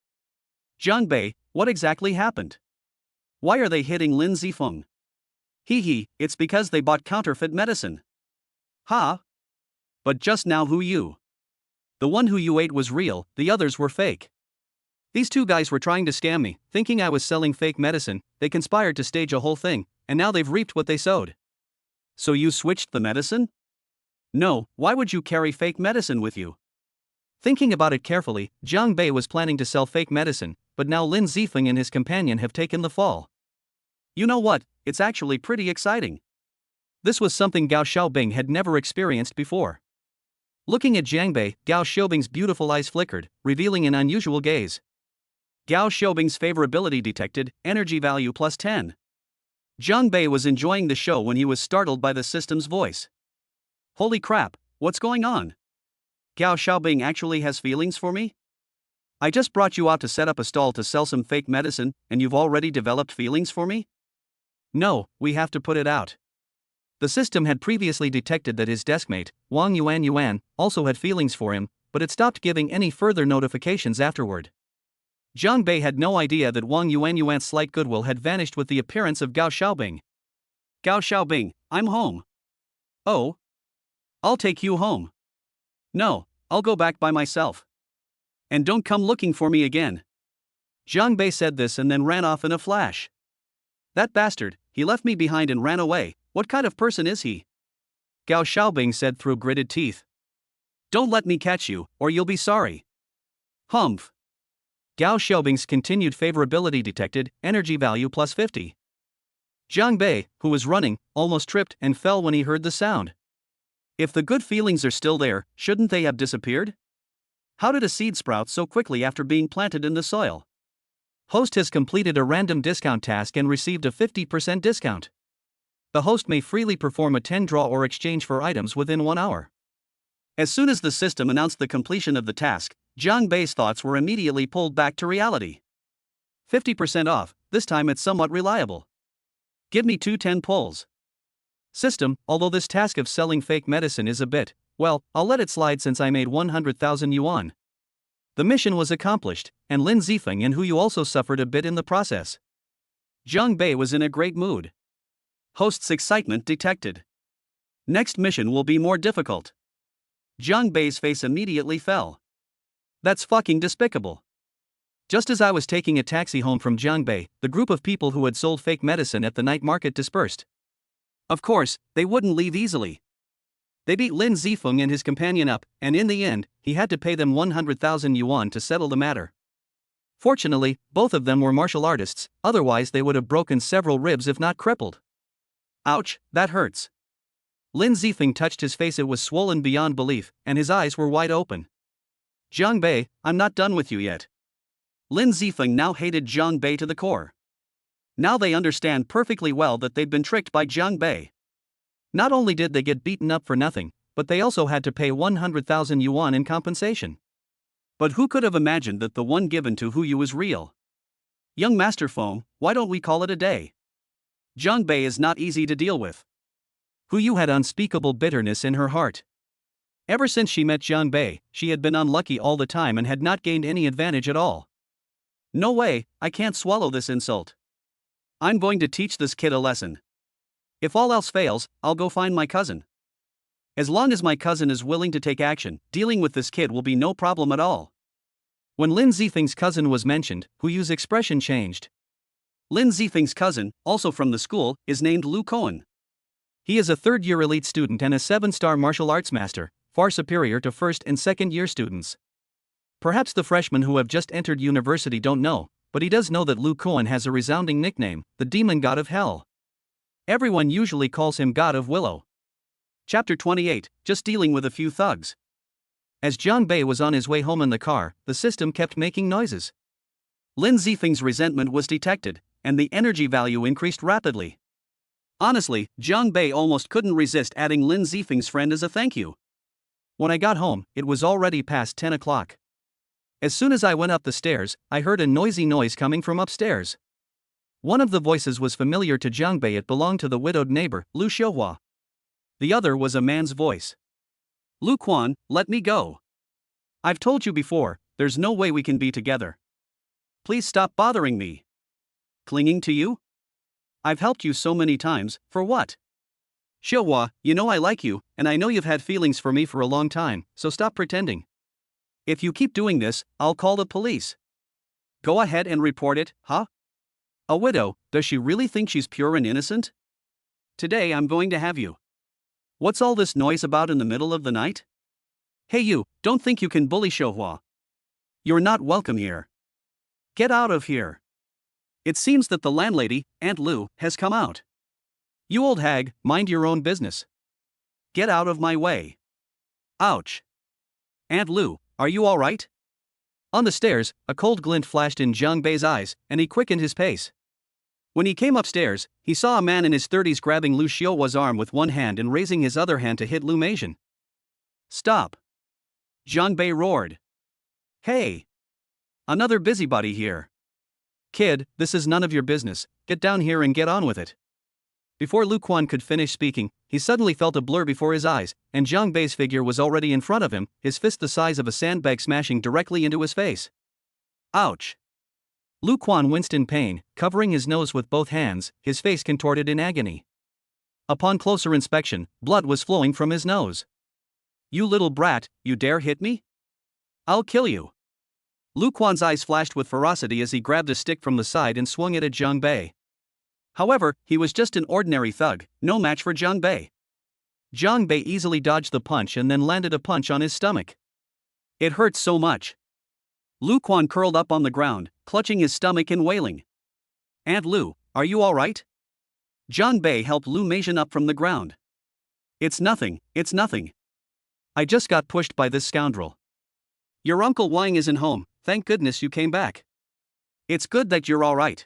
Jiang Bei, what exactly happened? Why are they hitting Lin Zifeng? Hee, it's because they bought counterfeit medicine. Ha! But just now Hu Yu. The one Hu Yu ate was real, the others were fake. These two guys were trying to scam me, thinking I was selling fake medicine. They conspired to stage a whole thing, and now they've reaped what they sowed. So you switched the medicine? No, why would you carry fake medicine with you? Thinking about it carefully, Jiang Bei was planning to sell fake medicine, but now Lin Zifeng and his companion have taken the fall. You know what, it's actually pretty exciting. This was something Gao Xiaobing had never experienced before. Looking at Jiang Bei, Gao Xiaobing's beautiful eyes flickered, revealing an unusual gaze. Gao Xiaobing's favorability detected, energy value plus 10. Jiang Bei was enjoying the show when he was startled by the system's voice. Holy crap, what's going on? Gao Xiaobing actually has feelings for me? I just brought you out to set up a stall to sell some fake medicine, and you've already developed feelings for me? No, we have to put it out. The system had previously detected that his deskmate, Wang Yuan, also had feelings for him, but it stopped giving any further notifications afterward. Jiang Bei had no idea that Wang Yuan's slight goodwill had vanished with the appearance of Gao Xiaobing. Gao Xiaobing, I'm home. Oh? I'll take you home. No, I'll go back by myself. And don't come looking for me again. Jiang Bei said this and then ran off in a flash. That bastard, he left me behind and ran away. What kind of person is he? Gao Xiaobing said through gritted teeth. Don't let me catch you, or you'll be sorry. Humph. Gao Xiaobing's continued favorability detected, energy value plus 50. Jiang Bei, who was running, almost tripped and fell when he heard the sound. If the good feelings are still there, shouldn't they have disappeared? How did a seed sprout so quickly after being planted in the soil? Host has completed a random discount task and received a 50% discount. The host may freely perform a 10 draw or exchange for items within 1 hour. As soon as the system announced the completion of the task, Jiang Bei's thoughts were immediately pulled back to reality. 50% off, this time it's somewhat reliable. Give me 210 pulls. System, although this task of selling fake medicine is a bit, well, I'll let it slide since I made 100,000 yuan. The mission was accomplished, and Lin Zifeng and Hu Yu also suffered a bit in the process. Jiang Bei was in a great mood. Host's excitement detected. Next mission will be more difficult. Jiang Bei's face immediately fell. That's fucking despicable. Just as I was taking a taxi home from Jiang Bei, the group of people who had sold fake medicine at the night market dispersed. Of course, they wouldn't leave easily. They beat Lin Zifeng and his companion up, and in the end, he had to pay them 100,000 yuan to settle the matter. Fortunately, both of them were martial artists, otherwise they would have broken several ribs if not crippled. Ouch, that hurts. Lin Zifeng touched his face, it was swollen beyond belief, and his eyes were wide open. Jiang Bei, I'm not done with you yet. Lin Zifeng now hated Jiang Bei to the core. Now they understand perfectly well that they'd been tricked by Jiang Bei. Not only did they get beaten up for nothing, but they also had to pay 100,000 yuan in compensation. But who could have imagined that the one given to Hu Yu was real? Young Master Foam, why don't we call it a day? Jiang Bei is not easy to deal with. Hu Yu had unspeakable bitterness in her heart. Ever since she met Jiang Bei, she had been unlucky all the time and had not gained any advantage at all. No way, I can't swallow this insult. I'm going to teach this kid a lesson. If all else fails, I'll go find my cousin. As long as my cousin is willing to take action, dealing with this kid will be no problem at all. When Lin Zifeng's cousin was mentioned, Hu Yu's expression changed. Lin Zifeng's cousin, also from the school, is named Lu Cohen. He is a third-year elite student and a 7-star martial arts master, far superior to first and second-year students. Perhaps the freshmen who have just entered university don't know, but he does know that Lu Cohen has a resounding nickname, the Demon God of Hell. Everyone usually calls him God of Willow. Chapter 28, Just Dealing with a Few Thugs. As Jiang Bei was on his way home in the car, the system kept making noises. Lin Zifeng's resentment was detected, and the energy value increased rapidly. Honestly, Jiang Bei almost couldn't resist adding Lin Zifeng's friend as a thank you. When I got home, it was already past 10 o'clock. As soon as I went up the stairs, I heard a noisy noise coming from upstairs. One of the voices was familiar to Jiang Bei. It belonged to the widowed neighbor, Lu Xiuhua. The other was a man's voice. Lu Quan, let me go. I've told you before, there's no way we can be together. Please stop bothering me. Clinging to you? I've helped you so many times, for what? Xiuhua, you know I like you, and I know you've had feelings for me for a long time, so stop pretending. If you keep doing this, I'll call the police. Go ahead and report it, huh? A widow, does she really think she's pure and innocent? Today I'm going to have you. What's all this noise about in the middle of the night? Hey you, don't think you can bully Xiuhua. You're not welcome here. Get out of here. It seems that the landlady, Aunt Lu, has come out. You old hag, mind your own business. Get out of my way. Ouch. Aunt Lu, are you all right? On the stairs, a cold glint flashed in Jiang Bei's eyes, and he quickened his pace. When he came upstairs, he saw a man in his 30s grabbing Lu Xiuhua's arm with one hand and raising his other hand to hit Lu Meijian. Stop. Jiang Bei roared. Hey. Another busybody here. Kid, this is none of your business, get down here and get on with it. Before Lu Quan could finish speaking, he suddenly felt a blur before his eyes, and Jiang Bei's figure was already in front of him, his fist the size of a sandbag smashing directly into his face. Ouch. Lu Quan winced in pain, covering his nose with both hands, his face contorted in agony. Upon closer inspection, blood was flowing from his nose. You little brat, you dare hit me? I'll kill you. Lu Quan's eyes flashed with ferocity as he grabbed a stick from the side and swung it at Jiang Bei. However, he was just an ordinary thug, no match for Jiang Bei. Jiang Bei easily dodged the punch and then landed a punch on his stomach. It hurt so much. Lu Quan curled up on the ground, clutching his stomach and wailing. Aunt Lu, are you all right? Jiang Bei helped Lu Meijian up from the ground. It's nothing, it's nothing. I just got pushed by this scoundrel. Your Uncle Wang isn't home, thank goodness you came back. It's good that you're all right.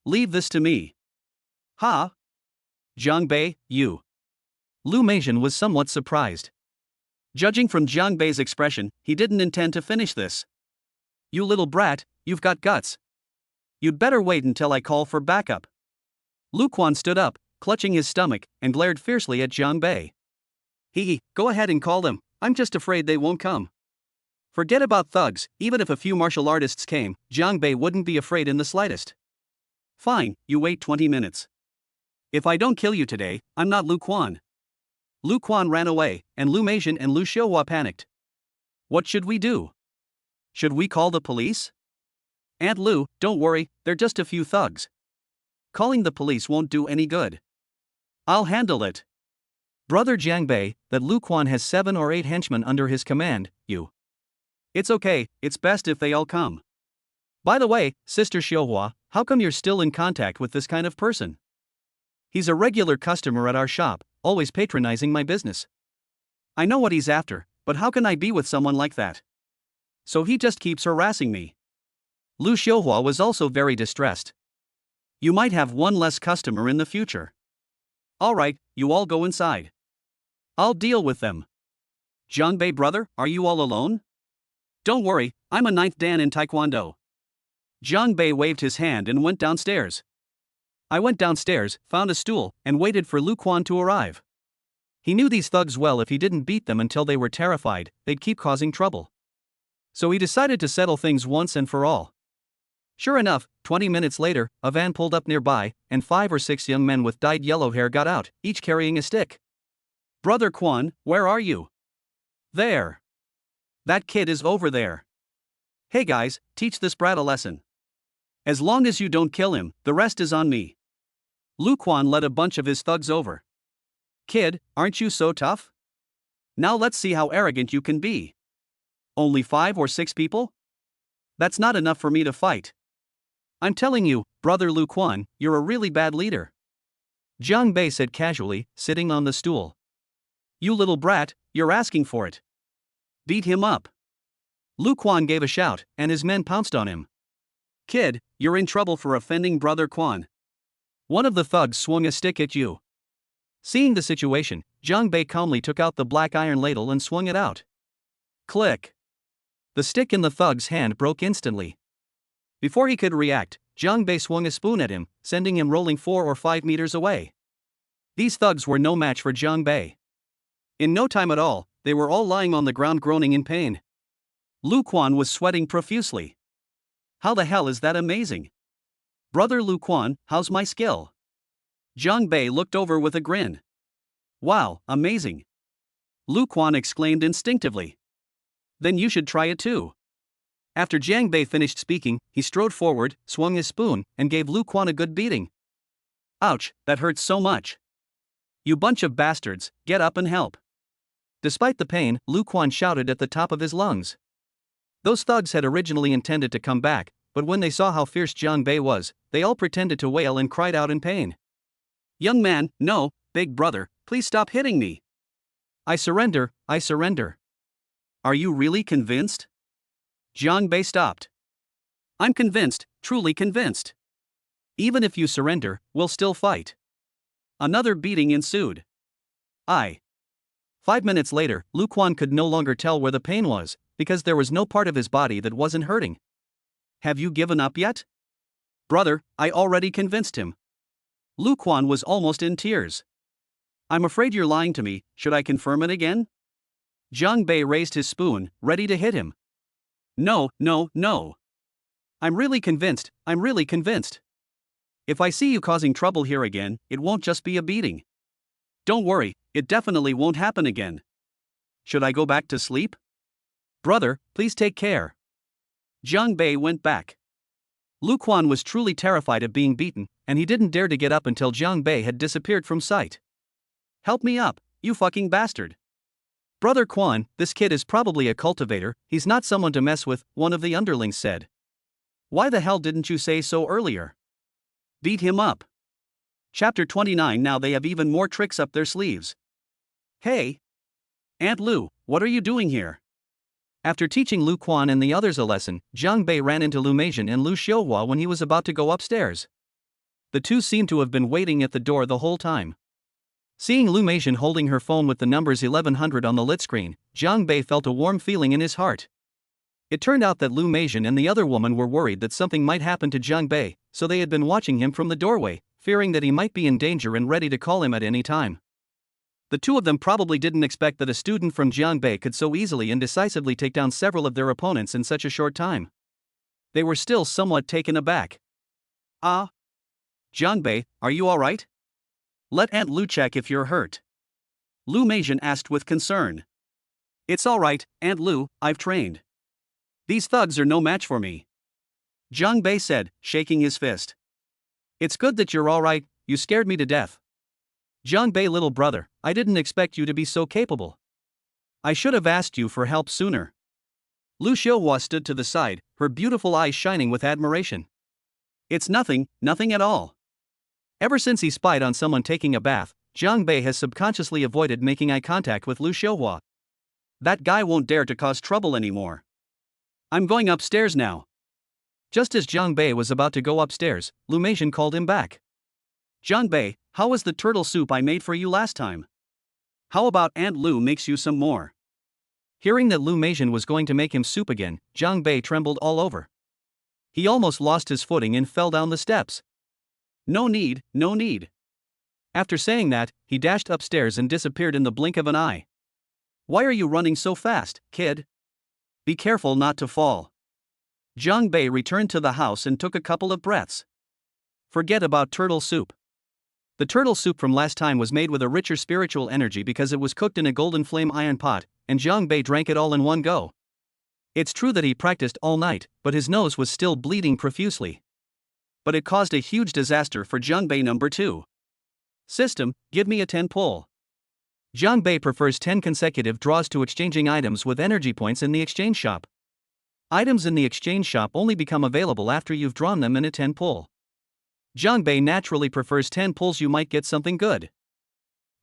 Leave this to me. Ha? Jiang Bei, you. Lu Meijian was somewhat surprised. Judging from Jiang Bei's expression, he didn't intend to finish this. You little brat, you've got guts. You'd better wait until I call for backup. Lu Quan stood up, clutching his stomach, and glared fiercely at Jiang Bei. Go ahead and call them, I'm just afraid they won't come. Forget about thugs, even if a few martial artists came, Jiang Bei wouldn't be afraid in the slightest. Fine, you wait 20 minutes. If I don't kill you today, I'm not Lu Quan. Lu Quan ran away, and Lu Meijian and Lu Xiuhua panicked. What should we do? Should we call the police? Aunt Lu, don't worry, they're just a few thugs. Calling the police won't do any good. I'll handle it. Brother Jiang Bei, that Lu Quan has 7 or 8 henchmen under his command, you. It's okay, it's best if they all come. By the way, Sister Xiuhua, how come you're still in contact with this kind of person? He's a regular customer at our shop, always patronizing my business. I know what he's after, but how can I be with someone like that? So he just keeps harassing me. Lu Xiuhua was also very distressed. You might have one less customer in the future. All right, you all go inside. I'll deal with them. Jiang Bei brother, are you all alone? Don't worry, I'm a 9th Dan in Taekwondo. Jiang Bei waved his hand and went downstairs. I went downstairs, found a stool, and waited for Lu Quan to arrive. He knew these thugs well. If he didn't beat them until they were terrified, they'd keep causing trouble. So he decided to settle things once and for all. Sure enough, 20 minutes later, a van pulled up nearby, and 5 or 6 young men with dyed yellow hair got out, each carrying a stick. Brother Quan, where are you? There. That kid is over there. Hey guys, teach this brat a lesson. As long as you don't kill him, the rest is on me. Lu Quan led a bunch of his thugs over. Kid, aren't you so tough? Now let's see how arrogant you can be. Only 5 or 6 people? That's not enough for me to fight. I'm telling you, brother Lu Quan, you're a really bad leader. Jiang Bei said casually, sitting on the stool. You little brat, you're asking for it. Beat him up. Lu Quan gave a shout, and his men pounced on him. Kid, you're in trouble for offending brother Quan. One of the thugs swung a stick at you. Seeing the situation, Jiang Bei calmly took out the black iron ladle and swung it out. Click. The stick in the thug's hand broke instantly. Before he could react, Jiang Bei swung a spoon at him, sending him rolling 4 or 5 meters away. These thugs were no match for Jiang Bei. In no time at all, they were all lying on the ground groaning in pain. Lu Quan was sweating profusely. How the hell is that amazing? Brother Lu Quan, how's my skill? Jiang Bei looked over with a grin. Wow, amazing. Lu Quan exclaimed instinctively. Then you should try it too. After Jiang Bei finished speaking, he strode forward, swung his spoon, and gave Lu Quan a good beating. Ouch, that hurts so much. You bunch of bastards, get up and help. Despite the pain, Lu Quan shouted at the top of his lungs. Those thugs had originally intended to come back, but when they saw how fierce Jiang Bei was, they all pretended to wail and cried out in pain. Young man, no, big brother, please stop hitting me. I surrender, I surrender. Are you really convinced? Jiang Bei stopped. I'm convinced, truly convinced. Even if you surrender, we'll still fight. Another beating ensued. 5 minutes later, Lu Quan could no longer tell where the pain was, because there was no part of his body that wasn't hurting. Have you given up yet? Brother, I already convinced him. Lu Quan was almost in tears. I'm afraid you're lying to me, should I confirm it again? Jiang Bei raised his spoon, ready to hit him. No, no, no. I'm really convinced, I'm really convinced. If I see you causing trouble here again, it won't just be a beating. Don't worry, it definitely won't happen again. Should I go back to sleep? Brother, please take care. Jiang Bei went back. Lu Quan was truly terrified of being beaten, and he didn't dare to get up until Jiang Bei had disappeared from sight. Help me up, you fucking bastard. Brother Quan, this kid is probably a cultivator, he's not someone to mess with, one of the underlings said. Why the hell didn't you say so earlier? Beat him up. Chapter 29. Now they have even more tricks up their sleeves. Hey! Aunt Lu, what are you doing here? After teaching Lu Quan and the others a lesson, Jiang Bei ran into Lu Meizhen and Lu Xiuhua when he was about to go upstairs. The two seemed to have been waiting at the door the whole time. Seeing Lu Meizhen holding her phone with the numbers 1100 on the lit screen, Jiang Bei felt a warm feeling in his heart. It turned out that Lu Meizhen and the other woman were worried that something might happen to Jiang Bei, so they had been watching him from the doorway, fearing that he might be in danger and ready to call him at any time. The two of them probably didn't expect that a student from Jiang Bei could so easily and decisively take down several of their opponents in such a short time. They were still somewhat taken aback. Jiang Bei, are you alright? Let Aunt Lu check if you're hurt. Lu Meizhen asked with concern. It's alright, Aunt Lu, I've trained. These thugs are no match for me. Jiang Bei said, shaking his fist. It's good that you're alright, you scared me to death. Jiang Bei, little brother, I didn't expect you to be so capable. I should have asked you for help sooner. Lu Xiuhua stood to the side, her beautiful eyes shining with admiration. It's nothing, nothing at all. Ever since he spied on someone taking a bath, Jiang Bei has subconsciously avoided making eye contact with Lu Xiuhua. That guy won't dare to cause trouble anymore. I'm going upstairs now. Just as Jiang Bei was about to go upstairs, Lu Meizhen called him back. Jiang Bei, how was the turtle soup I made for you last time? How about Aunt Lu makes you some more? Hearing that Lu Meizhen was going to make him soup again, Jiang Bei trembled all over. He almost lost his footing and fell down the steps. No need, no need. After saying that, he dashed upstairs and disappeared in the blink of an eye. Why are you running so fast, kid? Be careful not to fall. Jiang Bei returned to the house and took a couple of breaths. Forget about turtle soup. The turtle soup from last time was made with a richer spiritual energy because it was cooked in a golden flame iron pot, and Jiang Bei drank it all in one go. It's true that he practiced all night, but his nose was still bleeding profusely. But it caused a huge disaster for Jiangbei number 2. System, give me a 10 pull. Jiangbei prefers 10 consecutive draws to exchanging items with energy points in the exchange shop. Items in the exchange shop only become available after you've drawn them in a 10 pull. Jiangbei naturally prefers 10 pulls. You might get something good.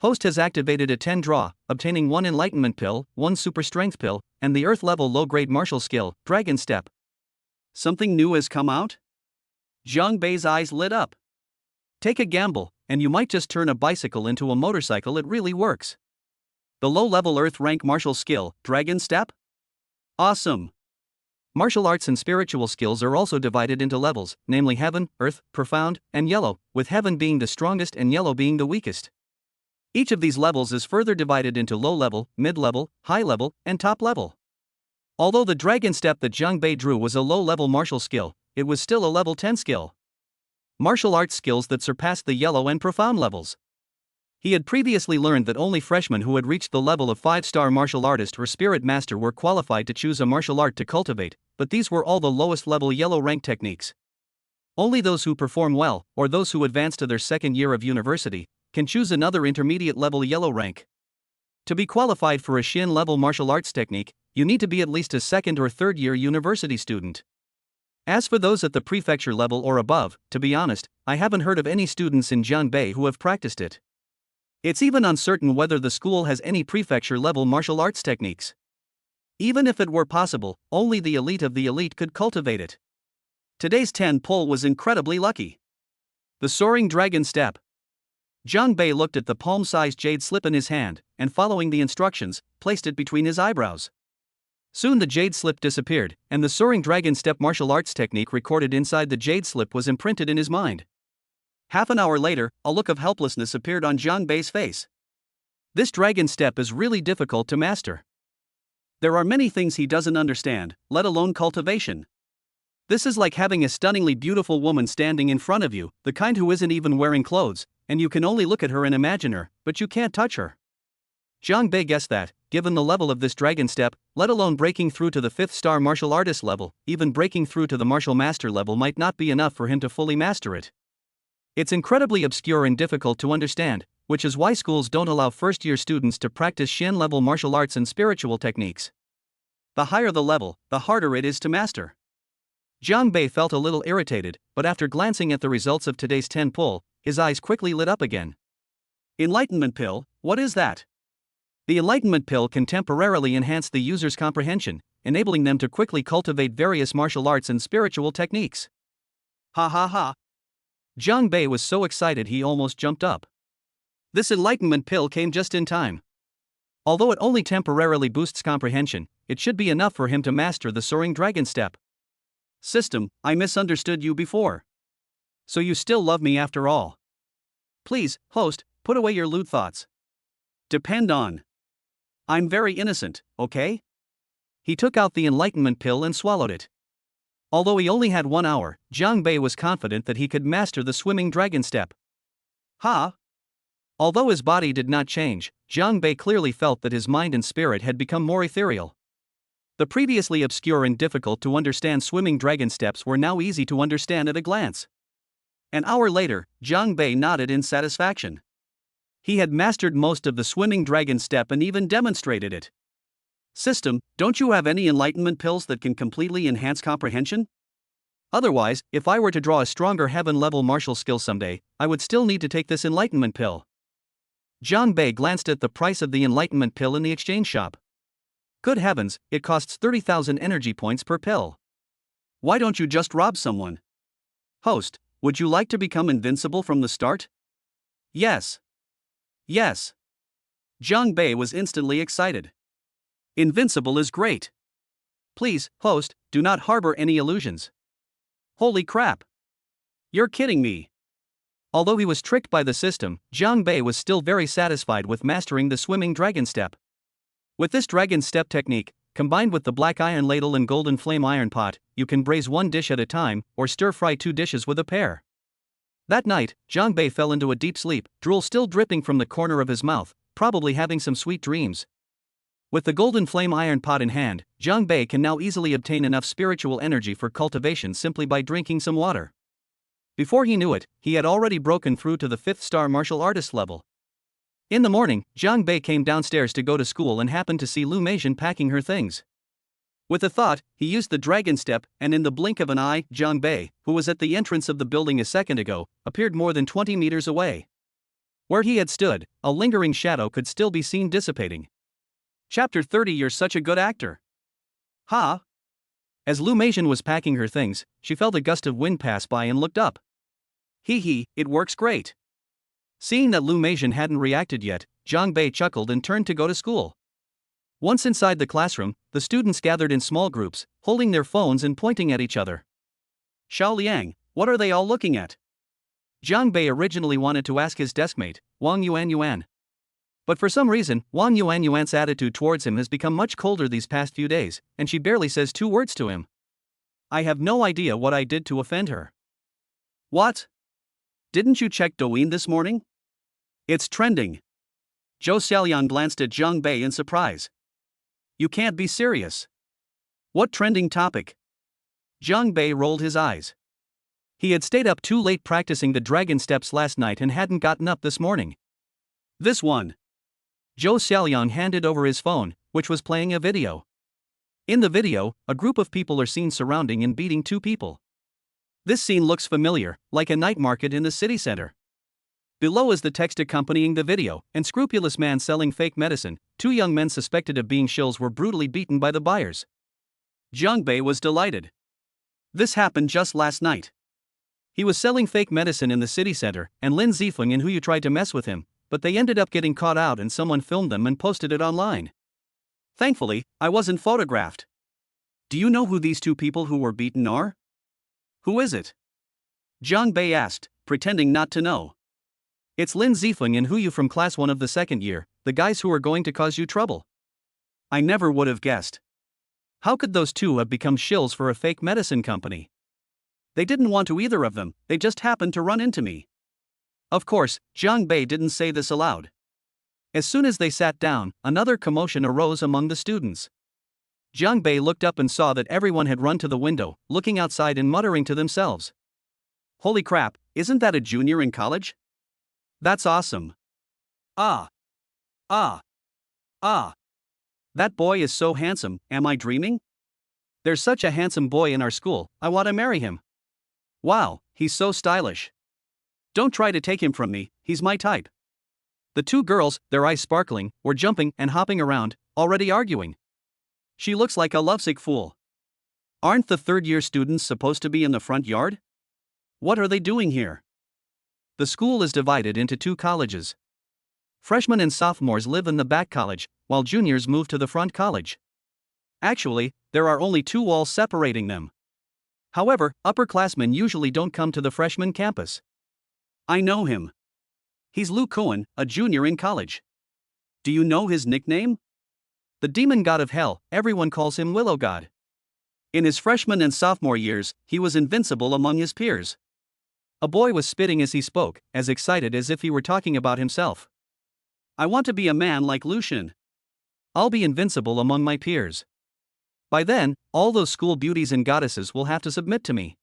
Host has activated a 10 draw, obtaining 1 enlightenment pill, 1 super strength pill, and the earth level low grade martial skill, Dragon Step. Something new has come out? Jiangbei's eyes lit up. Take a gamble, and you might just turn a bicycle into a motorcycle. It really works. The low level earth rank martial skill, Dragon Step? Awesome. Martial arts and spiritual skills are also divided into levels, namely Heaven, Earth, Profound, and Yellow, with Heaven being the strongest and Yellow being the weakest. Each of these levels is further divided into low level, mid level, high level, and top level. Although the Dragon Step that Jiangbei drew was a low level martial skill, it was still a level 10 skill. Martial arts skills that surpassed the Yellow and Profound levels. He had previously learned that only freshmen who had reached the level of 5-star martial artist or spirit master were qualified to choose a martial art to cultivate, but these were all the lowest level Yellow rank techniques. Only those who perform well, or those who advance to their second year of university, can choose another intermediate level Yellow rank. To be qualified for a Xin level martial arts technique, you need to be at least a second or third year university student. As for those at the prefecture level or above, to be honest, I haven't heard of any students in Jiangbei who have practiced it. It's even uncertain whether the school has any prefecture level martial arts techniques. Even if it were possible, only the elite of the elite could cultivate it. Today's 10 pull was incredibly lucky. The Soaring Dragon Step. Jiangbei looked at the palm-sized jade slip in his hand, and following the instructions, placed it between his eyebrows. Soon the jade slip disappeared, and the Soaring Dragon Step martial arts technique recorded inside the jade slip was imprinted in his mind. Half an hour later, a look of helplessness appeared on Jiangbei's face. This Dragon Step is really difficult to master. There are many things he doesn't understand, let alone cultivation. This is like having a stunningly beautiful woman standing in front of you, the kind who isn't even wearing clothes, and you can only look at her and imagine her, but you can't touch her. Jiangbei guessed that, given the level of this Dragon Step, let alone breaking through to the 5th-star martial artist level, even breaking through to the martial master level might not be enough for him to fully master it. It's incredibly obscure and difficult to understand, which is why schools don't allow first-year students to practice Xin-level martial arts and spiritual techniques. The higher the level, the harder it is to master. Jiangbei felt a little irritated, but after glancing at the results of today's 10 pull, his eyes quickly lit up again. Enlightenment pill, what is that? The Enlightenment pill can temporarily enhance the user's comprehension, enabling them to quickly cultivate various martial arts and spiritual techniques. Ha ha ha. Jiangbei was so excited he almost jumped up. This Enlightenment pill came just in time. Although it only temporarily boosts comprehension, it should be enough for him to master the Soaring Dragon Step. System, I misunderstood you before. So you still love me after all? Please, host, put away your lewd thoughts. Depend on. I'm very innocent, okay? He took out the Enlightenment pill and swallowed it. Although he only had 1 hour, Jiangbei was confident that he could master the Swimming Dragon Step. Ha! Although his body did not change, Jiangbei clearly felt that his mind and spirit had become more ethereal. The previously obscure and difficult to understand Swimming Dragon Steps were now easy to understand at a glance. An hour later, Jiangbei nodded in satisfaction. He had mastered most of the Swimming Dragon Step and even demonstrated it. System, don't you have any enlightenment pills that can completely enhance comprehension? Otherwise, if I were to draw a stronger heaven-level martial skill someday, I would still need to take this enlightenment pill. Jiangbei glanced at the price of the enlightenment pill in the exchange shop. Good heavens, it costs 30,000 energy points per pill. Why don't you just rob someone? Host, would you like to become invincible from the start? Yes. Yes. Jiangbei was instantly excited. Invincible is great. Please, host, do not harbor any illusions. Holy crap. You're kidding me. Although he was tricked by the system, Jiangbei was still very satisfied with mastering the Swimming Dragon Step. With this Dragon Step technique, combined with the black iron ladle and golden flame iron pot, you can braise one dish at a time, or stir-fry 2 dishes with a pair. That night, Jiangbei fell into a deep sleep, drool still dripping from the corner of his mouth, probably having some sweet dreams. With the golden flame iron pot in hand, Jiang Bei can now easily obtain enough spiritual energy for cultivation simply by drinking some water. Before he knew it, he had already broken through to the 5th-star martial artist level. In the morning, Jiang Bei came downstairs to go to school and happened to see Lu Meijin packing her things. With a thought, he used the dragon step, and in the blink of an eye, Jiang Bei, who was at the entrance of the building a second ago, appeared more than 20 meters away. Where he had stood, a lingering shadow could still be seen dissipating. Chapter 30. You're such a good actor. Ha! Huh? As Lu Meijin was packing her things, she felt a gust of wind pass by and looked up. Hee, it works great. Seeing that Lu Meijin hadn't reacted yet, Jiang Bei chuckled and turned to go to school. Once inside the classroom, the students gathered in small groups, holding their phones and pointing at each other. Xiao Liang, what are they all looking at? Jiang Bei originally wanted to ask his deskmate, Wang Yuan. But for some reason, Wang Yuan's attitude towards him has become much colder these past few days, and she barely says 2 words to him. I have no idea what I did to offend her. What? Didn't you check Douyin this morning? It's trending. Zhou Xiaoliang glanced at Jiang Bei in surprise. You can't be serious. What trending topic? Jiang Bei rolled his eyes. He had stayed up too late practicing the dragon steps last night and hadn't gotten up this morning. This one. Zhou Xiaoliang handed over his phone, which was playing a video. In the video, a group of people are seen surrounding and beating 2 people. This scene looks familiar, like a night market in the city center. Below is the text accompanying the video: unscrupulous man selling fake medicine, 2 young men suspected of being shills were brutally beaten by the buyers. Jiang Bei was delighted. This happened just last night. He was selling fake medicine in the city center, and Lin Zifeng and Huyu tried to mess with him, but they ended up getting caught out and someone filmed them and posted it online. Thankfully, I wasn't photographed. Do you know who these 2 people who were beaten are? Who is it? Jiang Bei asked, pretending not to know. It's Lin Zifeng and Huyu from class 1 of the 2nd year, the guys who are going to cause you trouble. I never would have guessed. How could those 2 have become shills for a fake medicine company? They didn't want to either of them, they just happened to run into me. Of course, Jiang Bei didn't say this aloud. As soon as they sat down, another commotion arose among the students. Jiang Bei looked up and saw that everyone had run to the window, looking outside and muttering to themselves. Holy crap, isn't that a junior in college? That's awesome. Ah. That boy is so handsome, am I dreaming? There's such a handsome boy in our school, I want to marry him. Wow, he's so stylish. Don't try to take him from me, he's my type. The 2 girls, their eyes sparkling, were jumping and hopping around, already arguing. She looks like a lovesick fool. Aren't the 3rd-year students supposed to be in the front yard? What are they doing here? The school is divided into 2 colleges. Freshmen and sophomores live in the back college, while juniors move to the front college. Actually, there are only 2 walls separating them. However, upperclassmen usually don't come to the freshman campus. I know him. He's Lu Kuan, a junior in college. Do you know his nickname? The demon god of hell, everyone calls him Willow God. In his freshman and sophomore years, he was invincible among his peers. A boy was spitting as he spoke, as excited as if he were talking about himself. I want to be a man like Lucian. I'll be invincible among my peers. By then, all those school beauties and goddesses will have to submit to me.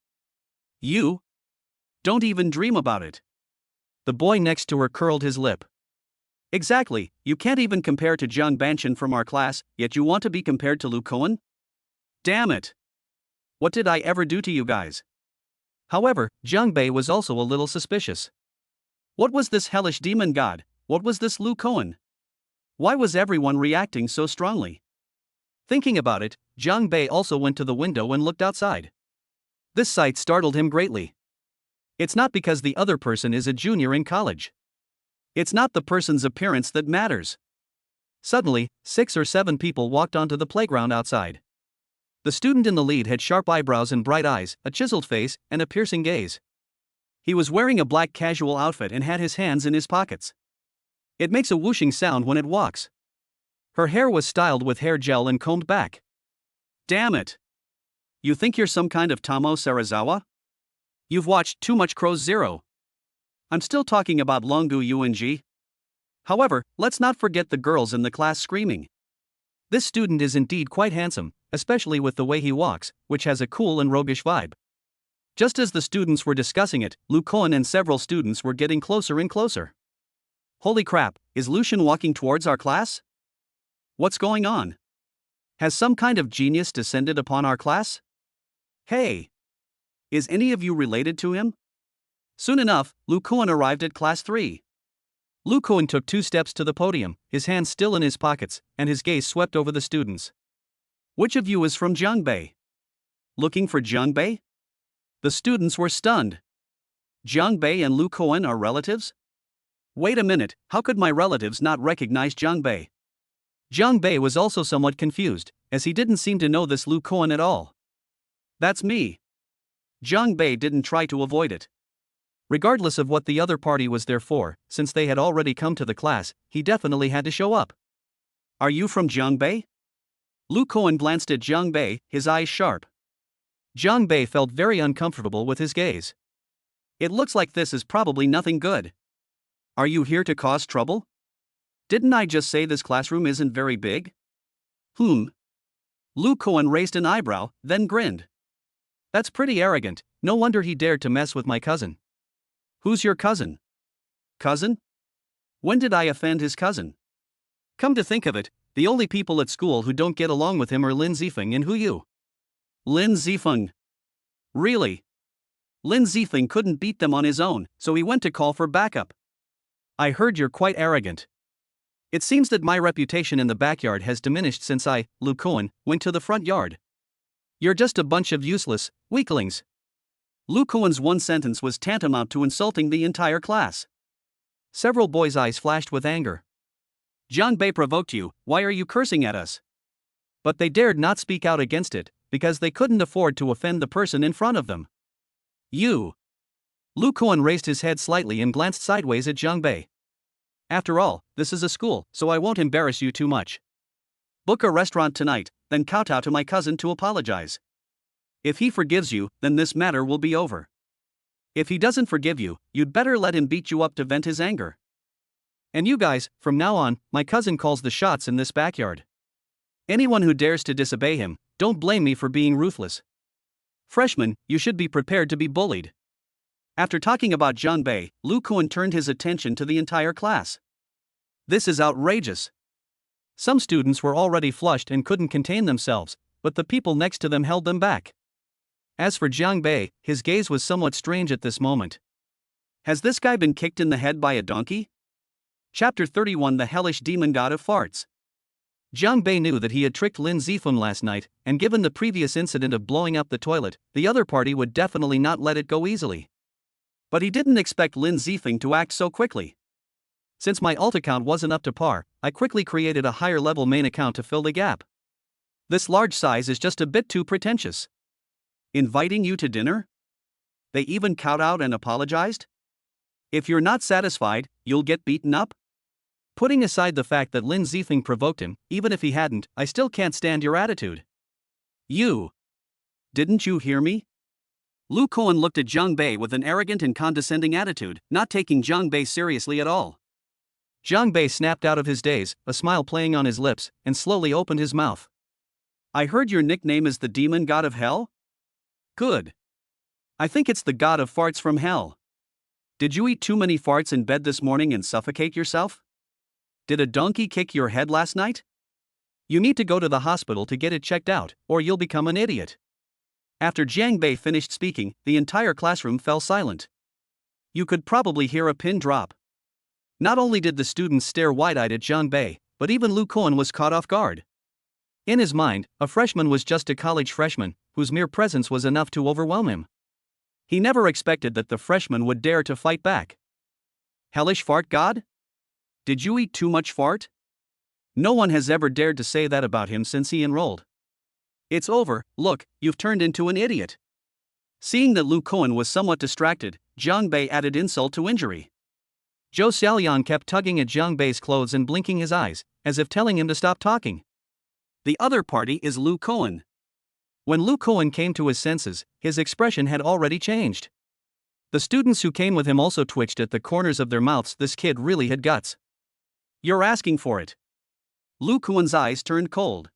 You? Don't even dream about it. The boy next to her curled his lip. Exactly, you can't even compare to Jiang Banshan from our class, yet you want to be compared to Lu Kuan? Damn it. What did I ever do to you guys? However, Jiang Bei was also a little suspicious. What was this hellish demon god? What was this Lu Kuan? Why was everyone reacting so strongly? Thinking about it, Jiang Bei also went to the window and looked outside. This sight startled him greatly. It's not because the other person is a junior in college. It's not the person's appearance that matters. Suddenly, 6 or 7 people walked onto the playground outside. The student in the lead had sharp eyebrows and bright eyes, a chiseled face, and a piercing gaze. He was wearing a black casual outfit and had his hands in his pockets. It makes a whooshing sound when it walks. Her hair was styled with hair gel and combed back. Damn it. You think you're some kind of Tomo Sarazawa? You've watched too much Crow's Zero. I'm still talking about Longu Yuanji. However, let's not forget the girls in the class screaming. This student is indeed quite handsome, especially with the way he walks, which has a cool and roguish vibe. Just as the students were discussing it, Lukoan and several students were getting closer and closer. Holy crap, is Lucian walking towards our class? What's going on? Has some kind of genius descended upon our class? Hey! Is any of you related to him? Soon enough, Lukoan arrived at class 3. Lukoan took 2 steps to the podium, his hands still in his pockets, and his gaze swept over the students. Which of you is from Jiangbei? Looking for Jiangbei? The students were stunned. Jiangbei and Lukoan are relatives? Wait a minute, how could my relatives not recognize Jiangbei? Jiangbei was also somewhat confused, as he didn't seem to know this Lukoan at all. That's me. Jiangbei didn't try to avoid it. Regardless of what the other party was there for, since they had already come to the class, he definitely had to show up. Are you from Jiangbei? Lukoan glanced at Jiangbei, his eyes sharp. Jiangbei felt very uncomfortable with his gaze. It looks like this is probably nothing good. Are you here to cause trouble? Didn't I just say this classroom isn't very big? Lukoan raised an eyebrow, then grinned. That's pretty arrogant, no wonder he dared to mess with my cousin. Who's your cousin? Cousin? When did I offend his cousin? Come to think of it, the only people at school who don't get along with him are Lin Zifeng and Hu Yu. Lin Zifeng. Really? Lin Zifeng couldn't beat them on his own, so he went to call for backup. I heard you're quite arrogant. It seems that my reputation in the backyard has diminished since I, Lukoan, went to the front yard. You're just a bunch of useless weaklings. Lukoan's one sentence was tantamount to insulting the entire class. Several boys' eyes flashed with anger. Jiangbei provoked you, why are you cursing at us? But they dared not speak out against it, because they couldn't afford to offend the person in front of them. You. Lukoan raised his head slightly and glanced sideways at Jiangbei. After all, this is a school, so I won't embarrass you too much. Book a restaurant tonight, then kowtow to my cousin to apologize. If he forgives you, then this matter will be over. If he doesn't forgive you, you'd better let him beat you up to vent his anger. And you guys, from now on, my cousin calls the shots in this backyard. Anyone who dares to disobey him, don't blame me for being ruthless. Freshmen, you should be prepared to be bullied. After talking about Jiangbei, Lukoan turned his attention to the entire class. This is outrageous. Some students were already flushed and couldn't contain themselves, but the people next to them held them back. As for Jiangbei, his gaze was somewhat strange at this moment. Has this guy been kicked in the head by a donkey? Chapter 31 The Hellish Demon God of Farts. Jiangbei knew that he had tricked Lin Zifeng last night, and given the previous incident of blowing up the toilet, the other party would definitely not let it go easily. But he didn't expect Lin Zifeng to act so quickly. Since my alt account wasn't up to par, I quickly created a higher level main account to fill the gap. This large size is just a bit too pretentious. Inviting you to dinner? They even kowtowed and apologized? If you're not satisfied, you'll get beaten up? Putting aside the fact that Lin Zifeng provoked him, even if he hadn't, I still can't stand your attitude. You. Didn't you hear me? Lukoan looked at Jiangbei with an arrogant and condescending attitude, not taking Jiangbei seriously at all. Jiangbei snapped out of his daze, a smile playing on his lips, and slowly opened his mouth. I heard your nickname is the Demon God of Hell? Good. I think it's the God of Farts from Hell. Did you eat too many farts in bed this morning and suffocate yourself? Did a donkey kick your head last night? You need to go to the hospital to get it checked out, or you'll become an idiot. After Jiangbei finished speaking, the entire classroom fell silent. You could probably hear a pin drop. Not only did the students stare wide-eyed at Jiangbei, but even Lukoan was caught off guard. In his mind, a freshman was just a college freshman, whose mere presence was enough to overwhelm him. He never expected that the freshman would dare to fight back. Hellish fart god? Did you eat too much fart? No one has ever dared to say that about him since he enrolled. It's over, look, you've turned into an idiot. Seeing that Lukoan was somewhat distracted, Jiangbei added insult to injury. Zhou Xiaoliang kept tugging at Jiangbei's clothes and blinking his eyes, as if telling him to stop talking. The other party is Lukoan. When Lukoan came to his senses, his expression had already changed. The students who came with him also twitched at the corners of their mouths. This kid really had guts. You're asking for it. Lu Kuan's eyes turned cold.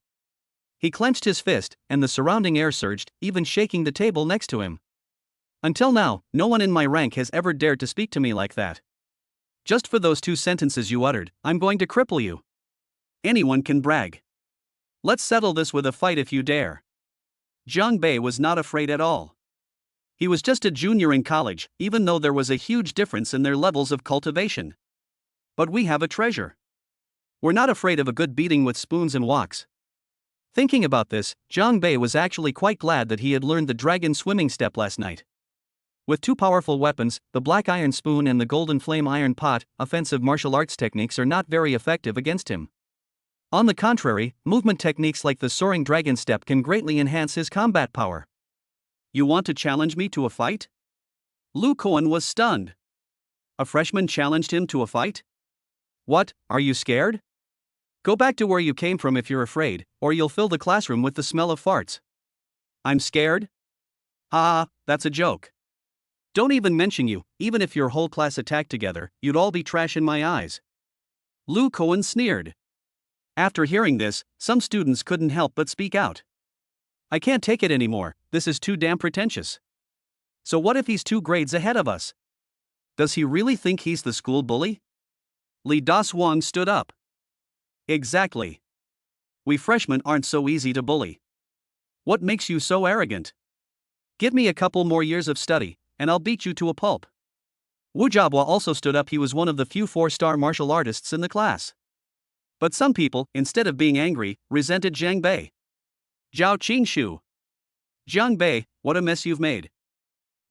He clenched his fist, and the surrounding air surged, even shaking the table next to him. Until now, no one in my rank has ever dared to speak to me like that. Just for those 2 sentences you uttered, I'm going to cripple you. Anyone can brag. Let's settle this with a fight if you dare. Jiang Bei was not afraid at all. He was just a junior in college, even though there was a huge difference in their levels of cultivation. But we have a treasure. We're not afraid of a good beating with spoons and woks. Thinking about this, Jiang Bei was actually quite glad that he had learned the dragon swimming step last night. With 2 powerful weapons, the black iron spoon and the golden flame iron pot, offensive martial arts techniques are not very effective against him. On the contrary, movement techniques like the soaring dragon step can greatly enhance his combat power. You want to challenge me to a fight? Lu Kuan was stunned. A freshman challenged him to a fight? What, are you scared? Go back to where you came from if you're afraid, or you'll fill the classroom with the smell of farts. I'm scared? Ah, that's a joke. Don't even mention you, even if your whole class attacked together, you'd all be trash in my eyes. Lu Kuan sneered. After hearing this, some students couldn't help but speak out. I can't take it anymore, this is too damn pretentious. So what if he's 2 grades ahead of us? Does he really think he's the school bully? Li Das Wang stood up. Exactly. We freshmen aren't so easy to bully. What makes you so arrogant? Give me a couple more years of study, and I'll beat you to a pulp. Wu Jiabua also stood up. He was one of the few 4-star martial artists in the class. But some people, instead of being angry, resented Jiang Bei. Zhao Qingshu. Jiang Bei, what a mess you've made.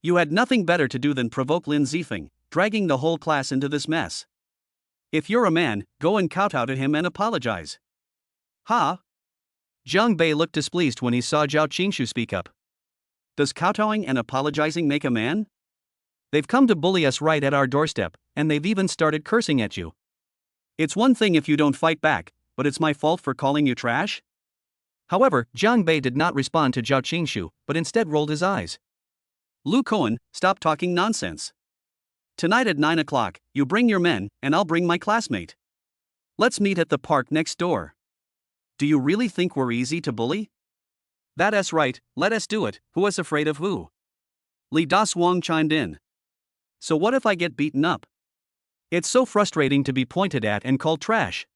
You had nothing better to do than provoke Lin Zifeng, dragging the whole class into this mess. If you're a man, go and kowtow to him and apologize. Ha! Jiang Bei looked displeased when he saw Zhao Qingshu speak up. Does kowtowing and apologizing make a man? They've come to bully us right at our doorstep, and they've even started cursing at you. It's one thing if you don't fight back, but it's my fault for calling you trash? However, Jiang Bei did not respond to Zhao Qingshu, but instead rolled his eyes. Lu Kuan, stop talking nonsense. Tonight at 9 o'clock, you bring your men, and I'll bring my classmate. Let's meet at the park next door. Do you really think we're easy to bully? That's right, let us do it, who is afraid of who? Li Das Wang chimed in. So what if I get beaten up? It's so frustrating to be pointed at and called trash.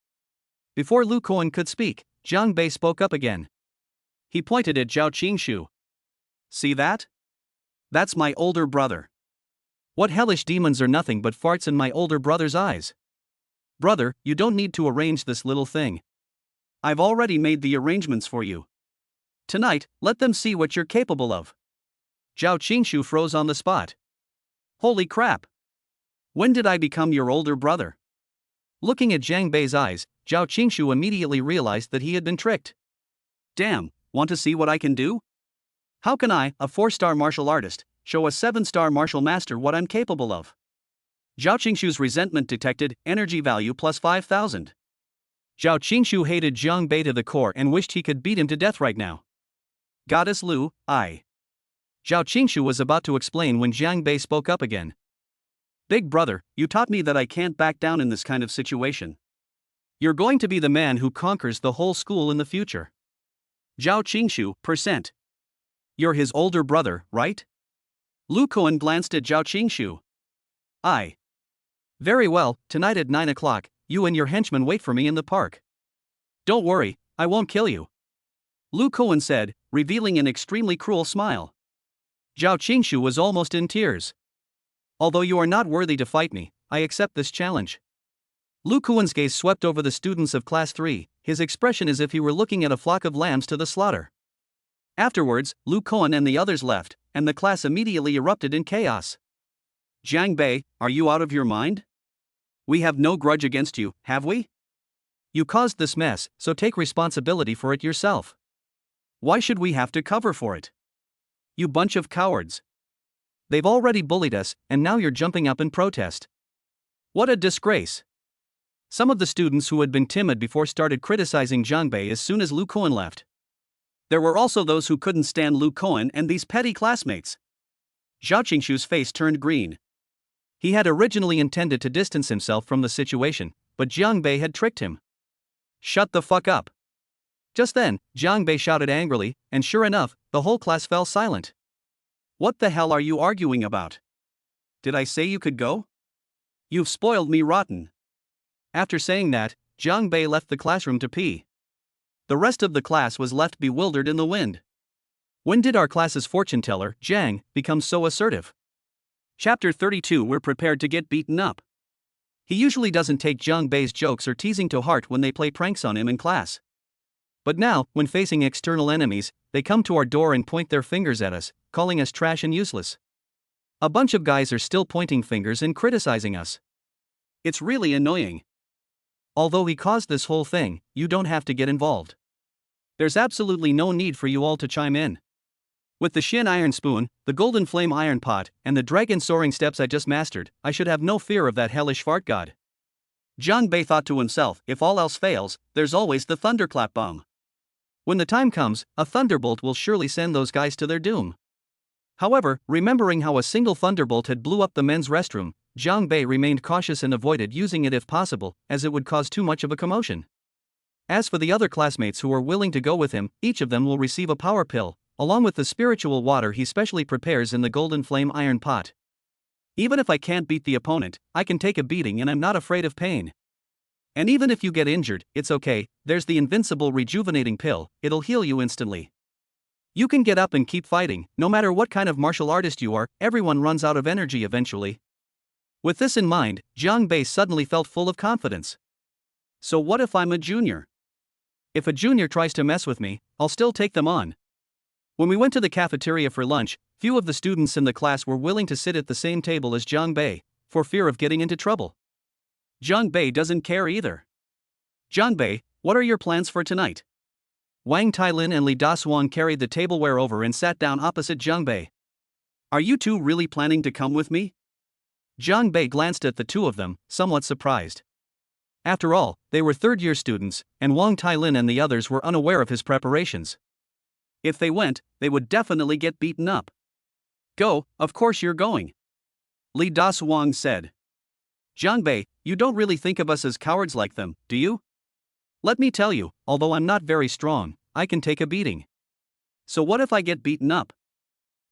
Before Lu Kuan could speak, Jiang Bei spoke up again. He pointed at Zhao Qingshu. See that? That's my older brother. What hellish demons are nothing but farts in my older brother's eyes? Brother, you don't need to arrange this little thing. I've already made the arrangements for you. Tonight, let them see what you're capable of. Zhao Qingshu froze on the spot. Holy crap! When did I become your older brother? Looking at Jiang Bei's eyes, Zhao Qingshu immediately realized that he had been tricked. Damn, want to see what I can do? How can I, a 4-star martial artist, show a 7-star martial master what I'm capable of? Zhao Qingshu's resentment detected, energy value plus 5,000. Zhao Qingshu hated Jiang Bei to the core and wished he could beat him to death right now. Goddess Lu, I. Zhao Qingshu was about to explain when Jiang Bei spoke up again. Big brother, you taught me that I can't back down in this kind of situation. You're going to be the man who conquers the whole school in the future. Zhao Qingshu, %. You're his older brother, right? Lu Kuan glanced at Zhao Qingshu. I. Very well, tonight at 9 o'clock, you and your henchmen wait for me in the park. Don't worry, I won't kill you. Lu Kuan said, revealing an extremely cruel smile. Zhao Qingshu was almost in tears. Although you are not worthy to fight me, I accept this challenge. Lu Kuan's gaze swept over the students of Class 3, his expression as if he were looking at a flock of lambs to the slaughter. Afterwards, Lu Kuan and the others left, and the class immediately erupted in chaos. Jiang Bei, are you out of your mind? We have no grudge against you, have we? You caused this mess, so take responsibility for it yourself. Why should we have to cover for it? You bunch of cowards. They've already bullied us, and now you're jumping up in protest. What a disgrace. Some of the students who had been timid before started criticizing Jiang Bei as soon as Lu Kuan left. There were also those who couldn't stand Lu Kuan and these petty classmates. Zhao Qingshu's face turned green. He had originally intended to distance himself from the situation, but Jiang Bei had tricked him. Shut the fuck up. Just then, Jiang Bei shouted angrily, and sure enough, the whole class fell silent. What the hell are you arguing about? Did I say you could go? You've spoiled me rotten. After saying that, Jiang Bei left the classroom to pee. The rest of the class was left bewildered in the wind. When did our class's fortune teller, Jiang, become so assertive? Chapter 32. We're prepared to get beaten up. He usually doesn't take Jiang Bei's jokes or teasing to heart when they play pranks on him in class. But now, when facing external enemies, they come to our door and point their fingers at us, calling us trash and useless. A bunch of guys are still pointing fingers and criticizing us. It's really annoying. Although he caused this whole thing, you don't have to get involved. There's absolutely no need for you all to chime in. With the Shin Iron Spoon, the Golden Flame Iron Pot, and the Dragon Soaring Steps I just mastered, I should have no fear of that hellish fart god. Jiang Bei thought to himself, if all else fails, there's always the thunderclap bomb. When the time comes, a thunderbolt will surely send those guys to their doom. However, remembering how a single thunderbolt had blew up the men's restroom, Jiang Bei remained cautious and avoided using it if possible, as it would cause too much of a commotion. As for the other classmates who are willing to go with him, each of them will receive a power pill, along with the spiritual water he specially prepares in the Golden Flame Iron Pot. Even if I can't beat the opponent, I can take a beating and I'm not afraid of pain. And even if you get injured, it's okay, there's the invincible rejuvenating pill, it'll heal you instantly. You can get up and keep fighting, no matter what kind of martial artist you are, everyone runs out of energy eventually. With this in mind, Jiang Bei suddenly felt full of confidence. So what if I'm a junior? If a junior tries to mess with me, I'll still take them on. When we went to the cafeteria for lunch, few of the students in the class were willing to sit at the same table as Jiang Bei, for fear of getting into trouble. Jiang Bei doesn't care either. Jiang Bei, what are your plans for tonight? Wang Tailin and Li Dasuang carried the tableware over and sat down opposite Jiang Bei. Are you two really planning to come with me? Jiang Bei glanced at the two of them, somewhat surprised. After all, they were third-year students, and Wang Tailin and the others were unaware of his preparations. If they went, they would definitely get beaten up. Go, of course you're going. Li Dasuang said. Jiang Bei, you don't really think of us as cowards like them, do you? Let me tell you, although I'm not very strong, I can take a beating. So what if I get beaten up?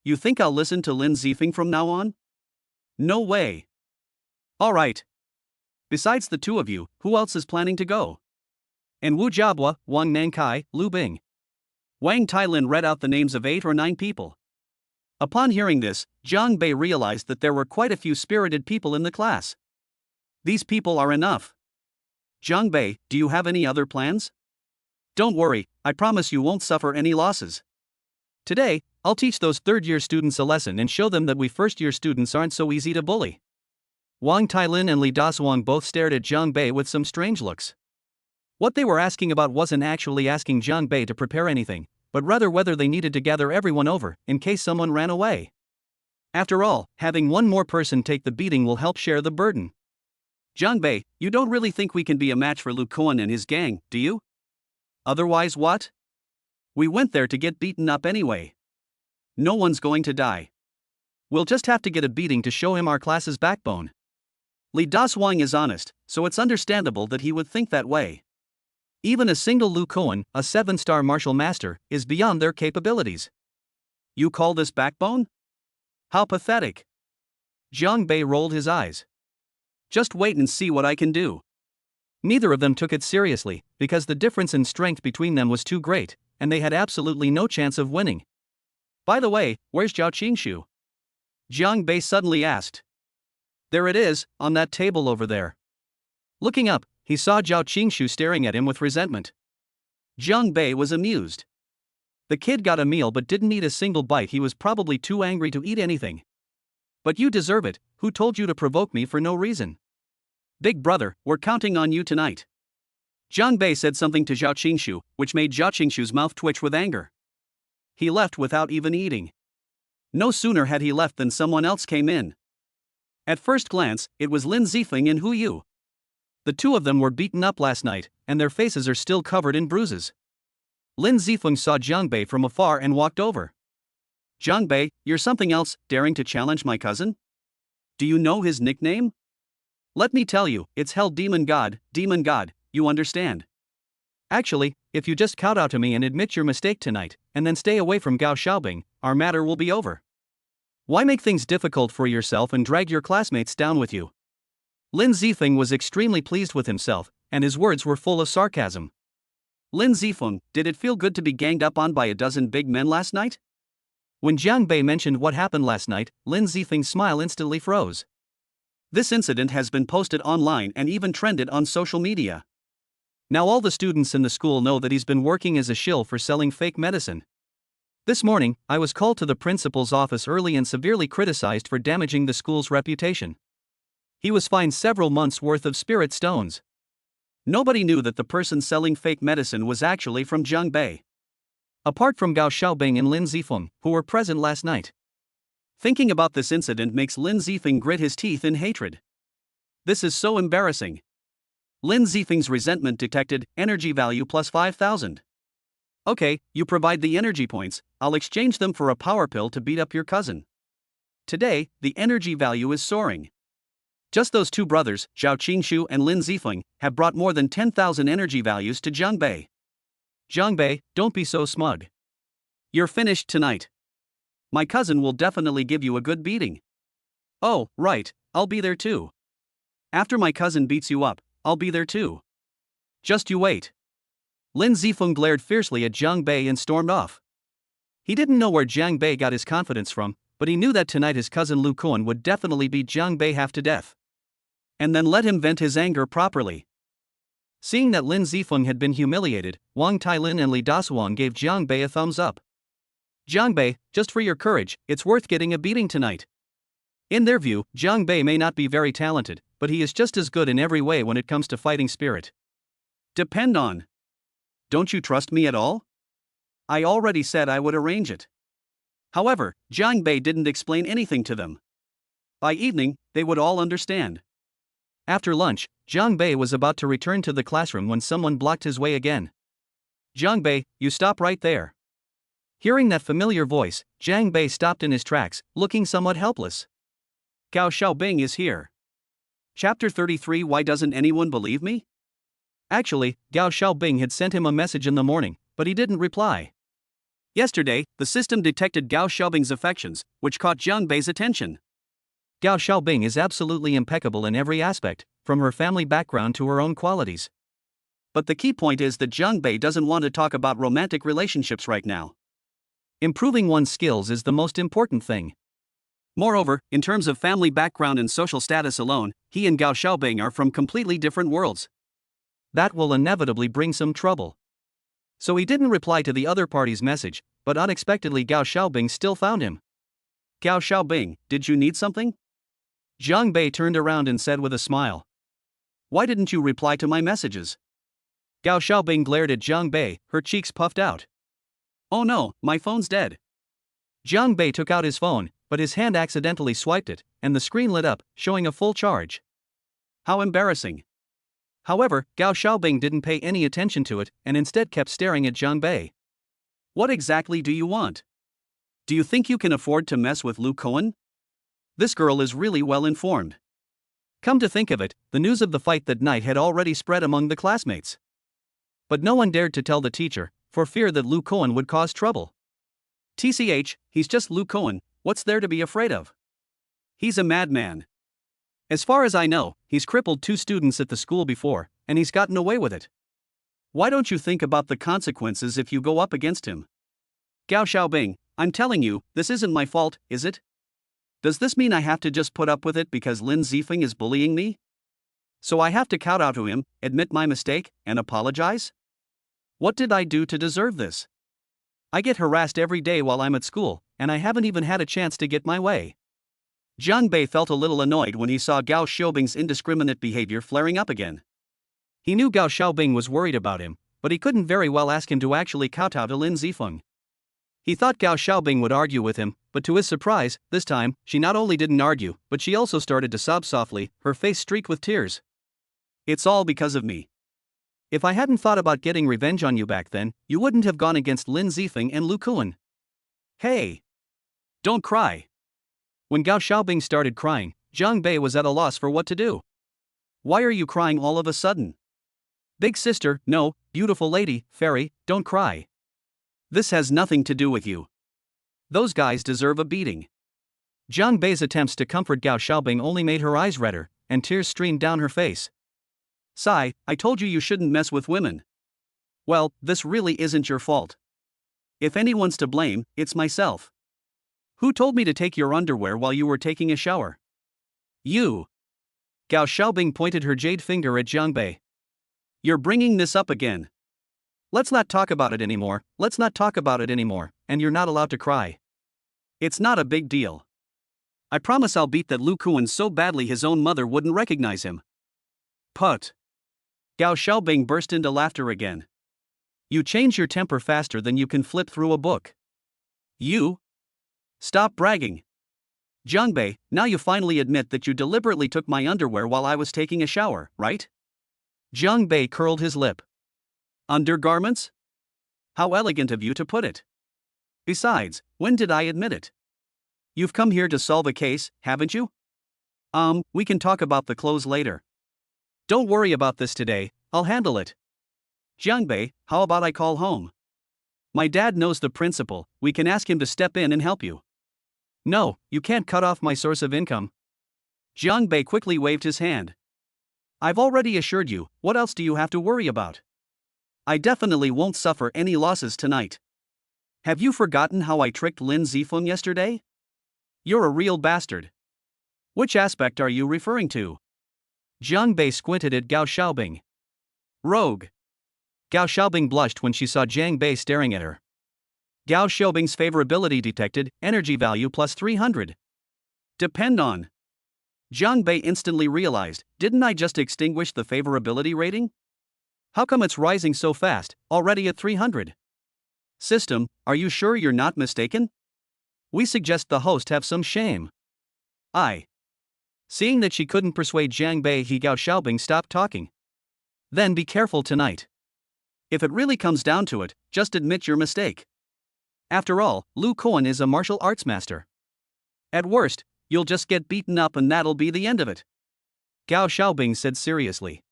You think I'll listen to Lin Zifeng from now on? No way. Alright. Besides the two of you, who else is planning to go? And Wu Jiabua, Wang Nankai, Lu Bing. Wang Tailin read out the names of 8 or 9 people. Upon hearing this, Jiang Bei realized that there were quite a few spirited people in the class. These people are enough. Jiang Bei, do you have any other plans? Don't worry, I promise you won't suffer any losses. Today, I'll teach those third-year students a lesson and show them that we first-year students aren't so easy to bully. Wang Tailin and Li Dasuang both stared at Jiang Bei with some strange looks. What they were asking about wasn't actually asking Jiang Bei to prepare anything, but rather whether they needed to gather everyone over, in case someone ran away. After all, having one more person take the beating will help share the burden. Jiang Bei, you don't really think we can be a match for Lu Kuan and his gang, do you? Otherwise what? We went there to get beaten up anyway. No one's going to die. We'll just have to get a beating to show him our class's backbone. Li Dasuang is honest, so it's understandable that he would think that way. Even a single Lu Kuan, a 7-star martial master, is beyond their capabilities. You call this backbone? How pathetic. Jiang Bei rolled his eyes. Just wait and see what I can do. Neither of them took it seriously, because the difference in strength between them was too great, and they had absolutely no chance of winning. By the way, where's Zhao Qingshu? Jiang Bei suddenly asked. There it is, on that table over there. Looking up, he saw Zhao Qingshu staring at him with resentment. Jiang Bei was amused. The kid got a meal but didn't eat a single bite. He was probably too angry to eat anything. But you deserve it. Who told you to provoke me for no reason? Big brother, we're counting on you tonight. Jiang Bei said something to Zhao Qingshu, which made Zhao Qingshu's mouth twitch with anger. He left without even eating. No sooner had he left than someone else came in. At first glance, it was Lin Zifeng and Hu Yu. The two of them were beaten up last night, and their faces are still covered in bruises. Lin Zifeng saw Jiang Bei from afar and walked over. Jiang Bei, you're something else, daring to challenge my cousin? Do you know his nickname? Let me tell you, it's Hell Demon God, you understand. Actually, if you just kowtow to me and admit your mistake tonight, and then stay away from Gao Xiaobing, our matter will be over. Why make things difficult for yourself and drag your classmates down with you? Lin Zifeng was extremely pleased with himself, and his words were full of sarcasm. Lin Zifeng, did it feel good to be ganged up on by a dozen big men last night? When Jiang Bei mentioned what happened last night, Lin Zifeng's smile instantly froze. This incident has been posted online and even trended on social media. Now all the students in the school know that he's been working as a shill for selling fake medicine. This morning, I was called to the principal's office early and severely criticized for damaging the school's reputation. He was fined several months' worth of spirit stones. Nobody knew that the person selling fake medicine was actually from Jiang Bei. Apart from Gao Xiaobing and Lin Zifeng, who were present last night. Thinking about this incident makes Lin Zifeng grit his teeth in hatred. This is so embarrassing. Lin Zifeng's resentment detected, energy value plus 5,000. Okay, you provide the energy points, I'll exchange them for a power pill to beat up your cousin. Today, the energy value is soaring. Just those two brothers, Zhao Qingshu and Lin Zifeng, have brought more than 10,000 energy values to Jiang Bei. Jiang Bei, don't be so smug. You're finished tonight. My cousin will definitely give you a good beating. Oh, right, I'll be there too. After my cousin beats you up, I'll be there too. Just you wait. Lin Zifeng glared fiercely at Jiang Bei and stormed off. He didn't know where Jiang Bei got his confidence from, but he knew that tonight his cousin Lu Kuan would definitely beat Jiang Bei half to death. And then let him vent his anger properly. Seeing that Lin Zifeng had been humiliated, Wang Tailin and Li Dasuang gave Jiang Bei a thumbs up. Jiang Bei, just for your courage, it's worth getting a beating tonight. In their view, Jiang Bei may not be very talented, but he is just as good in every way when it comes to fighting spirit. Depend on. Don't you trust me at all? I already said I would arrange it. However, Jiang Bei didn't explain anything to them. By evening, they would all understand. After lunch, Jiang Bei was about to return to the classroom when someone blocked his way again. Jiang Bei, you stop right there. Hearing that familiar voice, Jiang Bei stopped in his tracks, looking somewhat helpless. Gao Xiaobing is here. Chapter 33. Why doesn't anyone believe me? Actually, Gao Xiaobing had sent him a message in the morning, but he didn't reply. Yesterday, the system detected Gao Xiaobing's affections, which caught Jiang Bei's attention. Gao Xiaobing is absolutely impeccable in every aspect, from her family background to her own qualities. But the key point is that Jiang Bei doesn't want to talk about romantic relationships right now. Improving one's skills is the most important thing. Moreover, in terms of family background and social status alone, he and Gao Xiaobing are from completely different worlds. That will inevitably bring some trouble. So he didn't reply to the other party's message, but unexpectedly Gao Xiaobing still found him. Gao Xiaobing, did you need something? Jiang Bei turned around and said with a smile. Why didn't you reply to my messages? Gao Xiaobing glared at Jiang Bei, her cheeks puffed out. Oh no, my phone's dead. Jiang Bei took out his phone, but his hand accidentally swiped it, and the screen lit up, showing a full charge. How embarrassing. However, Gao Xiaobing didn't pay any attention to it and instead kept staring at Jiang Bei. What exactly do you want? Do you think you can afford to mess with Lu Kuan? This girl is really well informed. Come to think of it, the news of the fight that night had already spread among the classmates. But no one dared to tell the teacher, for fear that Lu Kuan would cause trouble. TCH, he's just Lu Kuan, what's there to be afraid of? He's a madman. As far as I know, he's crippled 2 students at the school before, and he's gotten away with it. Why don't you think about the consequences if you go up against him? Gao Xiaobing, I'm telling you, this isn't my fault, is it? Does this mean I have to just put up with it because Lin Zifeng is bullying me? So I have to kowtow to him, admit my mistake, and apologize? What did I do to deserve this? I get harassed every day while I'm at school, and I haven't even had a chance to get my way. Jiang Bei felt a little annoyed when he saw Gao Xiaobing's indiscriminate behavior flaring up again. He knew Gao Xiaobing was worried about him, but he couldn't very well ask him to actually kowtow to Lin Zifeng. He thought Gao Xiaobing would argue with him, but to his surprise, this time, she not only didn't argue, but she also started to sob softly, her face streaked with tears. It's all because of me. If I hadn't thought about getting revenge on you back then, you wouldn't have gone against Lin Zifeng and Lu Kuan. Hey! Don't cry. When Gao Xiaobing started crying, Jiang Bei was at a loss for what to do. Why are you crying all of a sudden? Big sister, no, beautiful lady, fairy, don't cry. This has nothing to do with you. Those guys deserve a beating. Jiang Bei's attempts to comfort Gao Xiaobing only made her eyes redder, and tears streamed down her face. Sigh, I told you shouldn't mess with women. Well, this really isn't your fault. If anyone's to blame, it's myself. Who told me to take your underwear while you were taking a shower? You. Gao Xiaobing pointed her jade finger at Jiang Bei. You're bringing this up again. Let's not talk about it anymore, and you're not allowed to cry. It's not a big deal. I promise I'll beat that Lu Kuan so badly his own mother wouldn't recognize him. Put. Gao Xiaobing burst into laughter again. You change your temper faster than you can flip through a book. You? Stop bragging. Jiang Bei, now you finally admit that you deliberately took my underwear while I was taking a shower, right? Jiang Bei curled his lip. Undergarments? How elegant of you to put it. Besides, when did I admit it? You've come here to solve a case, haven't you? We can talk about the clothes later. Don't worry about this today, I'll handle it. Jiang Bei, how about I call home? My dad knows the principal, we can ask him to step in and help you. No, you can't cut off my source of income. Jiang Bei quickly waved his hand. I've already assured you, what else do you have to worry about? I definitely won't suffer any losses tonight. Have you forgotten how I tricked Lin Zifeng yesterday? You're a real bastard. Which aspect are you referring to? Jiang Bei squinted at Gao Xiaobing. Rogue. Gao Xiaobing blushed when she saw Jiang Bei staring at her. Gao Xiaobing's favorability detected, energy value plus 300. Depend on. Jiang Bei instantly realized, didn't I just extinguish the favorability rating? How come it's rising so fast, already at 300? System, are you sure you're not mistaken? We suggest the host have some shame. Seeing that she couldn't persuade Jiang Bei, Gao Xiaobing stopped talking. Then be careful tonight. If it really comes down to it, just admit your mistake. After all, Lu Kuan is a martial arts master. At worst, you'll just get beaten up and that'll be the end of it. Gao Xiaobing said seriously.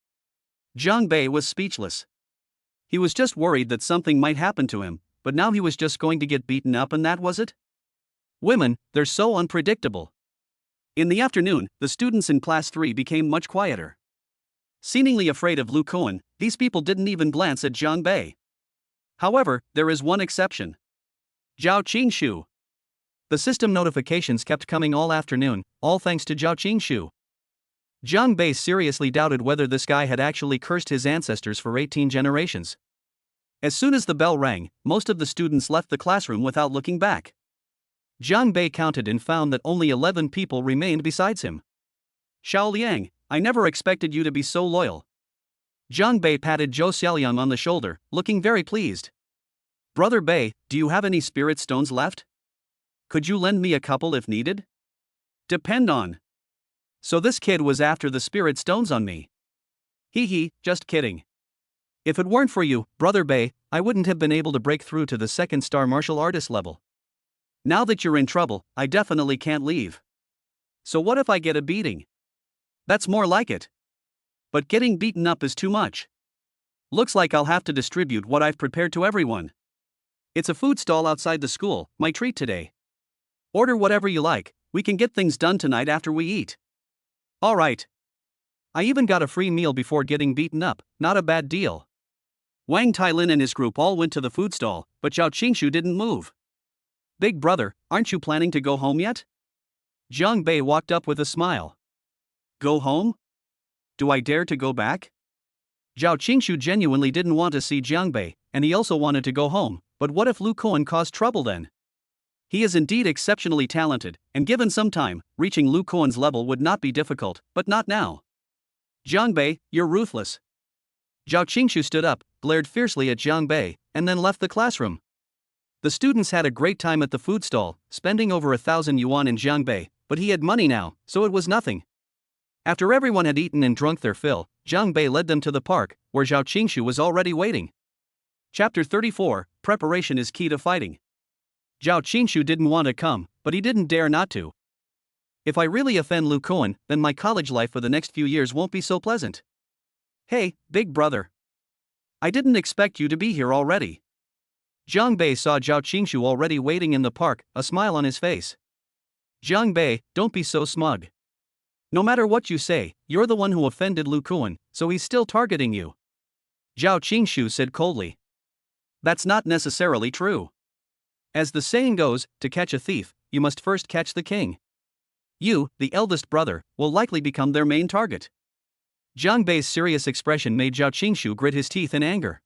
Jiang Bei was speechless. He was just worried that something might happen to him, but now he was just going to get beaten up and that was it? Women, they're so unpredictable. In the afternoon, the students in class 3 became much quieter. Seemingly afraid of Lu Kuan, these people didn't even glance at Jiang Bei. However, there is one exception. Zhao Qingshu. The system notifications kept coming all afternoon, all thanks to Zhao Qingshu. Jiang Bei seriously doubted whether this guy had actually cursed his ancestors for 18 generations. As soon as the bell rang, most of the students left the classroom without looking back. Jiang Bei counted and found that only 11 people remained besides him. Xiao Liang, I never expected you to be so loyal. Jiang Bei patted Zhou Xiaoliang on the shoulder, looking very pleased. Brother Bei, do you have any spirit stones left? Could you lend me a couple if needed? Depend on. So this kid was after the spirit stones on me. Just kidding. If it weren't for you, Brother Bei, I wouldn't have been able to break through to the 2nd-star martial artist level. Now that you're in trouble, I definitely can't leave. So what if I get a beating? That's more like it. But getting beaten up is too much. Looks like I'll have to distribute what I've prepared to everyone. It's a food stall outside the school, my treat today. Order whatever you like, we can get things done tonight after we eat. Alright. I even got a free meal before getting beaten up, not a bad deal. Wang Tailin and his group all went to the food stall, but Zhao Qingshu didn't move. Big brother, aren't you planning to go home yet? Jiang Bei walked up with a smile. Go home? Do I dare to go back? Zhao Qingshu genuinely didn't want to see Jiang Bei, and he also wanted to go home, but what if Lu Kuan caused trouble then? He is indeed exceptionally talented, and given some time, reaching Lu Kuan's level would not be difficult, but not now. Jiang Bei, you're ruthless. Zhao Qingshu stood up, glared fiercely at Jiang Bei, and then left the classroom. The students had a great time at the food stall, spending over 1,000 yuan in Jiang Bei, but he had money now, so it was nothing. After everyone had eaten and drunk their fill, Jiang Bei led them to the park, where Zhao Qingshu was already waiting. Chapter 34, Preparation is Key to Fighting. Zhao Qingshu didn't want to come, but he didn't dare not to. If I really offend Lu Kuan, then my college life for the next few years won't be so pleasant. Hey, big brother. I didn't expect you to be here already. Jiang Bei saw Zhao Qingshu already waiting in the park, a smile on his face. Jiang Bei, don't be so smug. No matter what you say, you're the one who offended Lu Kuan, so he's still targeting you. Zhao Qingshu said coldly. That's not necessarily true. As the saying goes, to catch a thief, you must first catch the king. You, the eldest brother, will likely become their main target. Jiang Bei's serious expression made Zhao Qingshu grit his teeth in anger.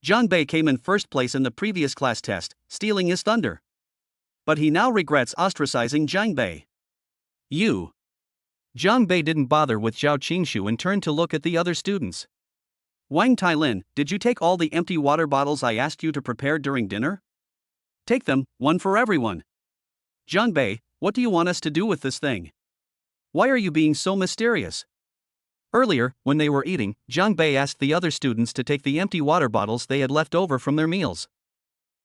Jiang Bei came in first place in the previous class test, stealing his thunder. But he now regrets ostracizing Jiang Bei. You. Jiang Bei didn't bother with Zhao Qingshu and turned to look at the other students. Wang Tailin, did you take all the empty water bottles I asked you to prepare during dinner? Take them, one for everyone. Jiang Bei, what do you want us to do with this thing? Why are you being so mysterious? Earlier, when they were eating, Jiang Bei asked the other students to take the empty water bottles they had left over from their meals.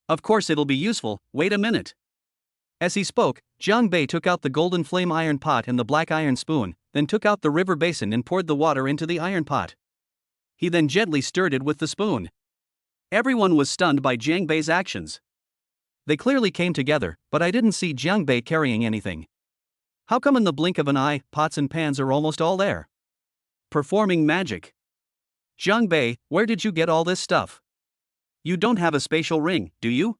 Of course it'll be useful, wait a minute. As he spoke, Jiang Bei took out the golden flame iron pot and the black iron spoon, then took out the river basin and poured the water into the iron pot. He then gently stirred it with the spoon. Everyone was stunned by Jiang Bei's actions. They clearly came together, but I didn't see Jiang Bei carrying anything. How come in the blink of an eye, pots and pans are almost all there? Performing magic. Jiang Bei, where did you get all this stuff? You don't have a spatial ring, do you?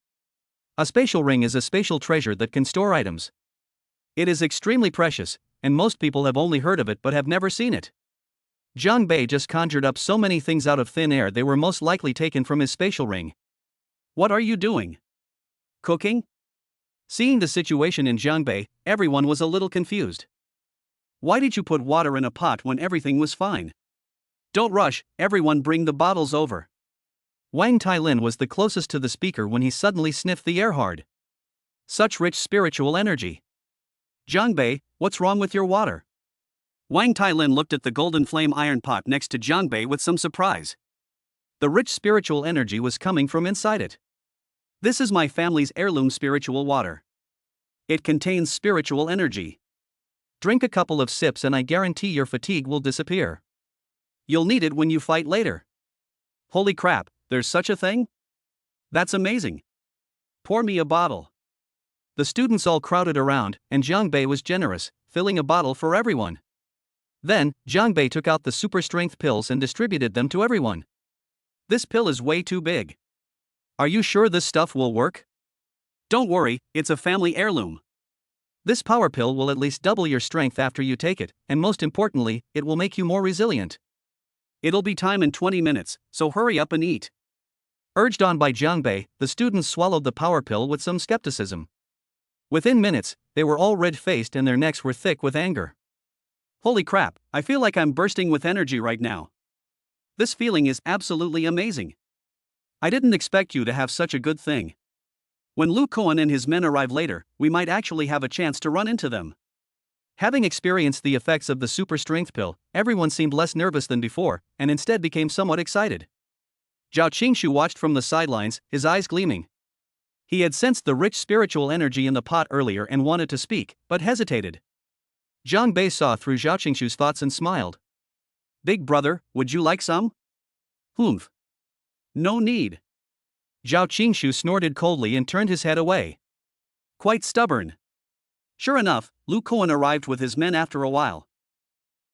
A spatial ring is a spatial treasure that can store items. It is extremely precious, and most people have only heard of it but have never seen it. Jiang Bei just conjured up so many things out of thin air they were most likely taken from his spatial ring. What are you doing? Cooking? Seeing the situation in Jiang Bei, everyone was a little confused. Why did you put water in a pot when everything was fine? Don't rush, everyone bring the bottles over. Wang Tailin was the closest to the speaker when he suddenly sniffed the air hard. Such rich spiritual energy. Jiang Bei, what's wrong with your water? Wang Tailin looked at the golden flame iron pot next to Jiang Bei with some surprise. The rich spiritual energy was coming from inside it. This is my family's heirloom spiritual water. It contains spiritual energy. Drink a couple of sips and I guarantee your fatigue will disappear. You'll need it when you fight later. Holy crap, there's such a thing? That's amazing. Pour me a bottle. The students all crowded around, and Jiang Bei was generous, filling a bottle for everyone. Then, Jiang Bei took out the super strength pills and distributed them to everyone. This pill is way too big. Are you sure this stuff will work? Don't worry, it's a family heirloom. This power pill will at least double your strength after you take it, and most importantly, it will make you more resilient. It'll be time in 20 minutes, so hurry up and eat. Urged on by Jiang Bei, the students swallowed the power pill with some skepticism. Within minutes, they were all red-faced and their necks were thick with anger. Holy crap, I feel like I'm bursting with energy right now. This feeling is absolutely amazing. I didn't expect you to have such a good thing. When Lu Kuan and his men arrive later, we might actually have a chance to run into them. Having experienced the effects of the super strength pill, everyone seemed less nervous than before, and instead became somewhat excited. Zhao Qingshu watched from the sidelines, his eyes gleaming. He had sensed the rich spiritual energy in the pot earlier and wanted to speak, but hesitated. Jiang Bei saw through Zhao Qingshu's thoughts and smiled. Big brother, would you like some? Humph. No need. Zhao Qingshu snorted coldly and turned his head away. Quite stubborn. Sure enough, Lu Kuan arrived with his men after a while.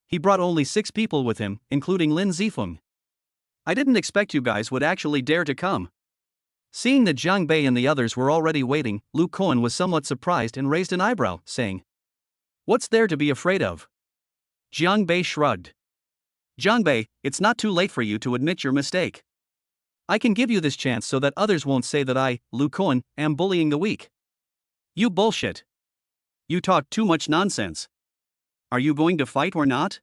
He brought only 6 people with him, including Lin Zifeng. I didn't expect you guys would actually dare to come. Seeing that Jiang Bei and the others were already waiting, Lu Kuan was somewhat surprised and raised an eyebrow, saying, "What's there to be afraid of?" Jiang Bei shrugged. Jiang Bei, it's not too late for you to admit your mistake. I can give you this chance so that others won't say that I, Lu Kuan, am bullying the weak. You bullshit. You talk too much nonsense. Are you going to fight or not?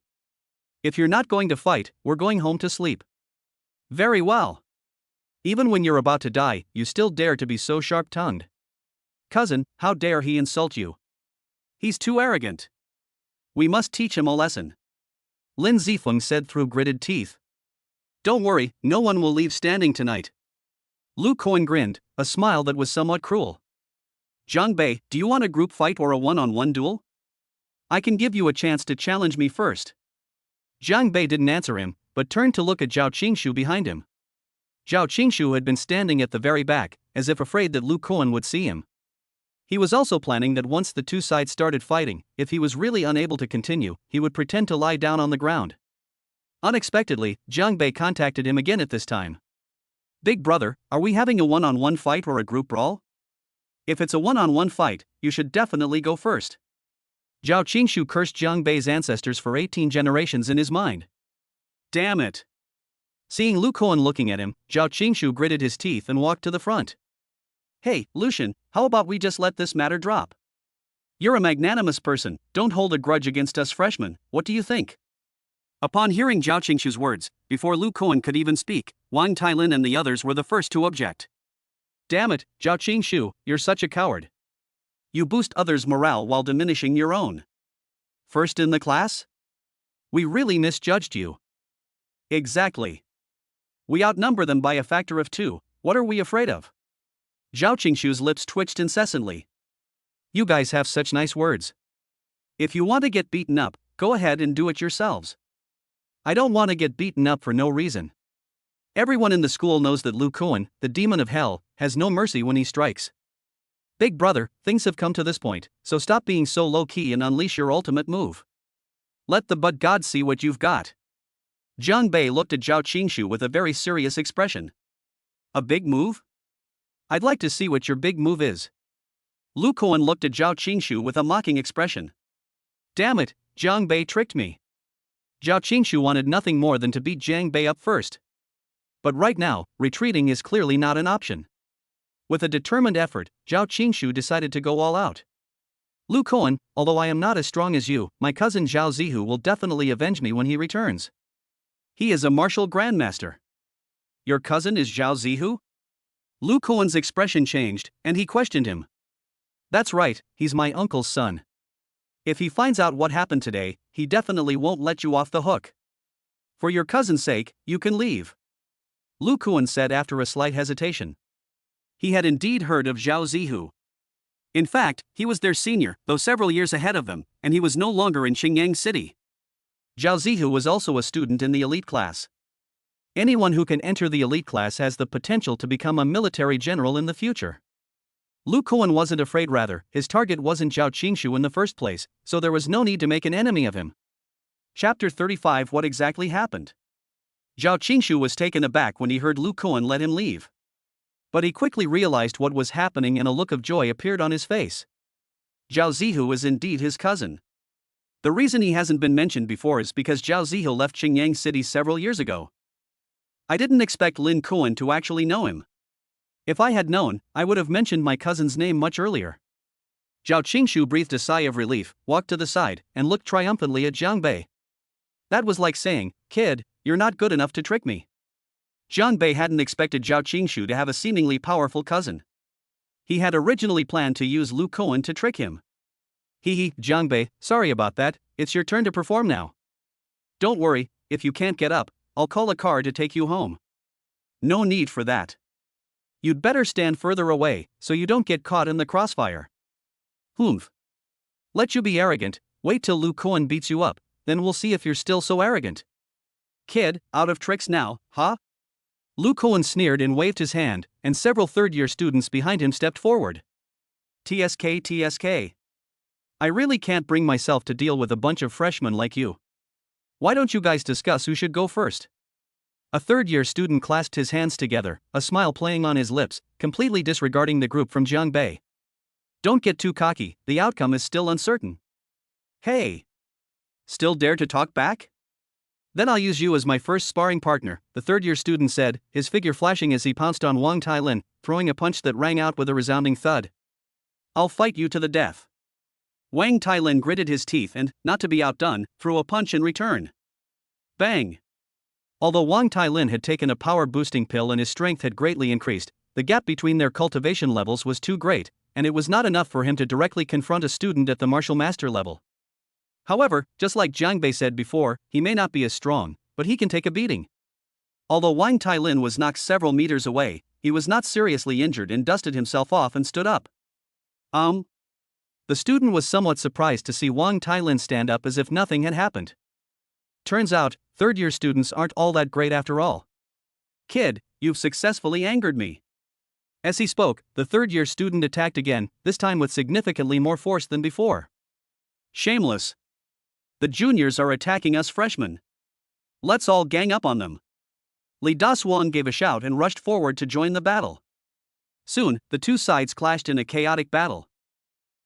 If you're not going to fight, we're going home to sleep. Very well. Even when you're about to die, you still dare to be so sharp-tongued. Cousin, how dare he insult you? He's too arrogant. We must teach him a lesson. Lin Zifeng said through gritted teeth. Don't worry, no one will leave standing tonight. Lu Kuan grinned, a smile that was somewhat cruel. Jiang Bei, do you want a group fight or a one-on-one duel? I can give you a chance to challenge me first. Jiang Bei didn't answer him, but turned to look at Zhao Qingshu behind him. Zhao Qingshu had been standing at the very back, as if afraid that Lu Kuan would see him. He was also planning that once the two sides started fighting, if he was really unable to continue, he would pretend to lie down on the ground. Unexpectedly, Jiang Bei contacted him again at this time. "Big brother, are we having a one-on-one fight or a group brawl? If it's a one-on-one fight, you should definitely go first." Zhao Qingshu cursed Jiang Bei's ancestors for 18 generations in his mind. Damn it. Seeing Lu Kuan looking at him, Zhao Qingshu gritted his teeth and walked to the front. "Hey, Lucian, how about we just let this matter drop? You're a magnanimous person, don't hold a grudge against us freshmen, what do you think?" Upon hearing Zhao Qingshu's words, before Lu Kuan could even speak, Wang Tailin and the others were the first to object. "Damn it, Zhao Qingshu, you're such a coward. You boost others' morale while diminishing your own. First in the class? We really misjudged you." Exactly. We outnumber them by a factor of 2, what are we afraid of? Zhao Qingshu's lips twitched incessantly. "You guys have such nice words. If you want to get beaten up, go ahead and do it yourselves." I don't want to get beaten up for no reason. Everyone in the school knows that Lu Kuan, the demon of hell, has no mercy when he strikes. Big brother, things have come to this point, so stop being so low-key and unleash your ultimate move. Let the but God see what you've got. Jiang Bei looked at Zhao Qingshu with a very serious expression. A big move? I'd like to see what your big move is. Lu Kuan looked at Zhao Qingshu with a mocking expression. Damn it, Jiang Bei tricked me. Zhao Qingshu wanted nothing more than to beat Jiang Bei up first. But right now, retreating is clearly not an option. With a determined effort, Zhao Qingshu decided to go all out. Lu Kuan, although I am not as strong as you, my cousin Zhao Zihu will definitely avenge me when he returns. He is a martial grandmaster. Your cousin is Zhao Zihu? Lu Kuan's expression changed, and he questioned him. That's right, he's my uncle's son. If he finds out what happened today, he definitely won't let you off the hook. For your cousin's sake, you can leave. Lu Kuan said after a slight hesitation. He had indeed heard of Zhao Zihu. In fact, he was their senior, though several years ahead of them, and he was no longer in Qingyang City. Zhao Zihu was also a student in the elite class. Anyone who can enter the elite class has the potential to become a military general in the future. Lu Kuan wasn't afraid, rather, his target wasn't Zhao Qingshu in the first place, so there was no need to make an enemy of him. Chapter 35. What exactly happened? Zhao Qingshu was taken aback when he heard Lu Kuan let him leave. But he quickly realized what was happening and a look of joy appeared on his face. Zhao Zihu is indeed his cousin. The reason he hasn't been mentioned before is because Zhao Zihu left Qingyang City several years ago. I didn't expect Lin Kuan to actually know him. If I had known, I would have mentioned my cousin's name much earlier. Zhao Qingshu breathed a sigh of relief, walked to the side, and looked triumphantly at Jiang Bei. That was like saying, "Kid, you're not good enough to trick me." Jiang Bei hadn't expected Zhao Qingshu to have a seemingly powerful cousin. He had originally planned to use Lu Kuan to trick him. Jiang Bei, sorry about that, it's your turn to perform now. Don't worry, if you can't get up, I'll call a car to take you home. No need for that. You'd better stand further away, so you don't get caught in the crossfire. Humph. Let you be arrogant, wait till Lu Kuan beats you up, then we'll see if you're still so arrogant. Kid, out of tricks now, huh? Lu Kuan sneered and waved his hand, and several third-year students behind him stepped forward. TSK. I really can't bring myself to deal with a bunch of freshmen like you. Why don't you guys discuss who should go first? A third-year student clasped his hands together, a smile playing on his lips, completely disregarding the group from Jiang Bei. Don't get too cocky, the outcome is still uncertain. Hey! Still dare to talk back? Then I'll use you as my first sparring partner, the third-year student said, his figure flashing as he pounced on Wang Tailin, throwing a punch that rang out with a resounding thud. I'll fight you to the death. Wang Tailin gritted his teeth and, not to be outdone, threw a punch in return. Bang! Although Wang Tailin had taken a power-boosting pill and his strength had greatly increased, the gap between their cultivation levels was too great, and it was not enough for him to directly confront a student at the martial master level. However, just like Jiang Bei said before, he may not be as strong, but he can take a beating. Although Wang Tailin was knocked several meters away, he was not seriously injured and dusted himself off and stood up. The student was somewhat surprised to see Wang Tailin stand up as if nothing had happened. Turns out, third-year students aren't all that great after all. Kid, you've successfully angered me. As he spoke, the third-year student attacked again, this time with significantly more force than before. Shameless. The juniors are attacking us freshmen. Let's all gang up on them. Lee Da-swon gave a shout and rushed forward to join the battle. Soon, the two sides clashed in a chaotic battle.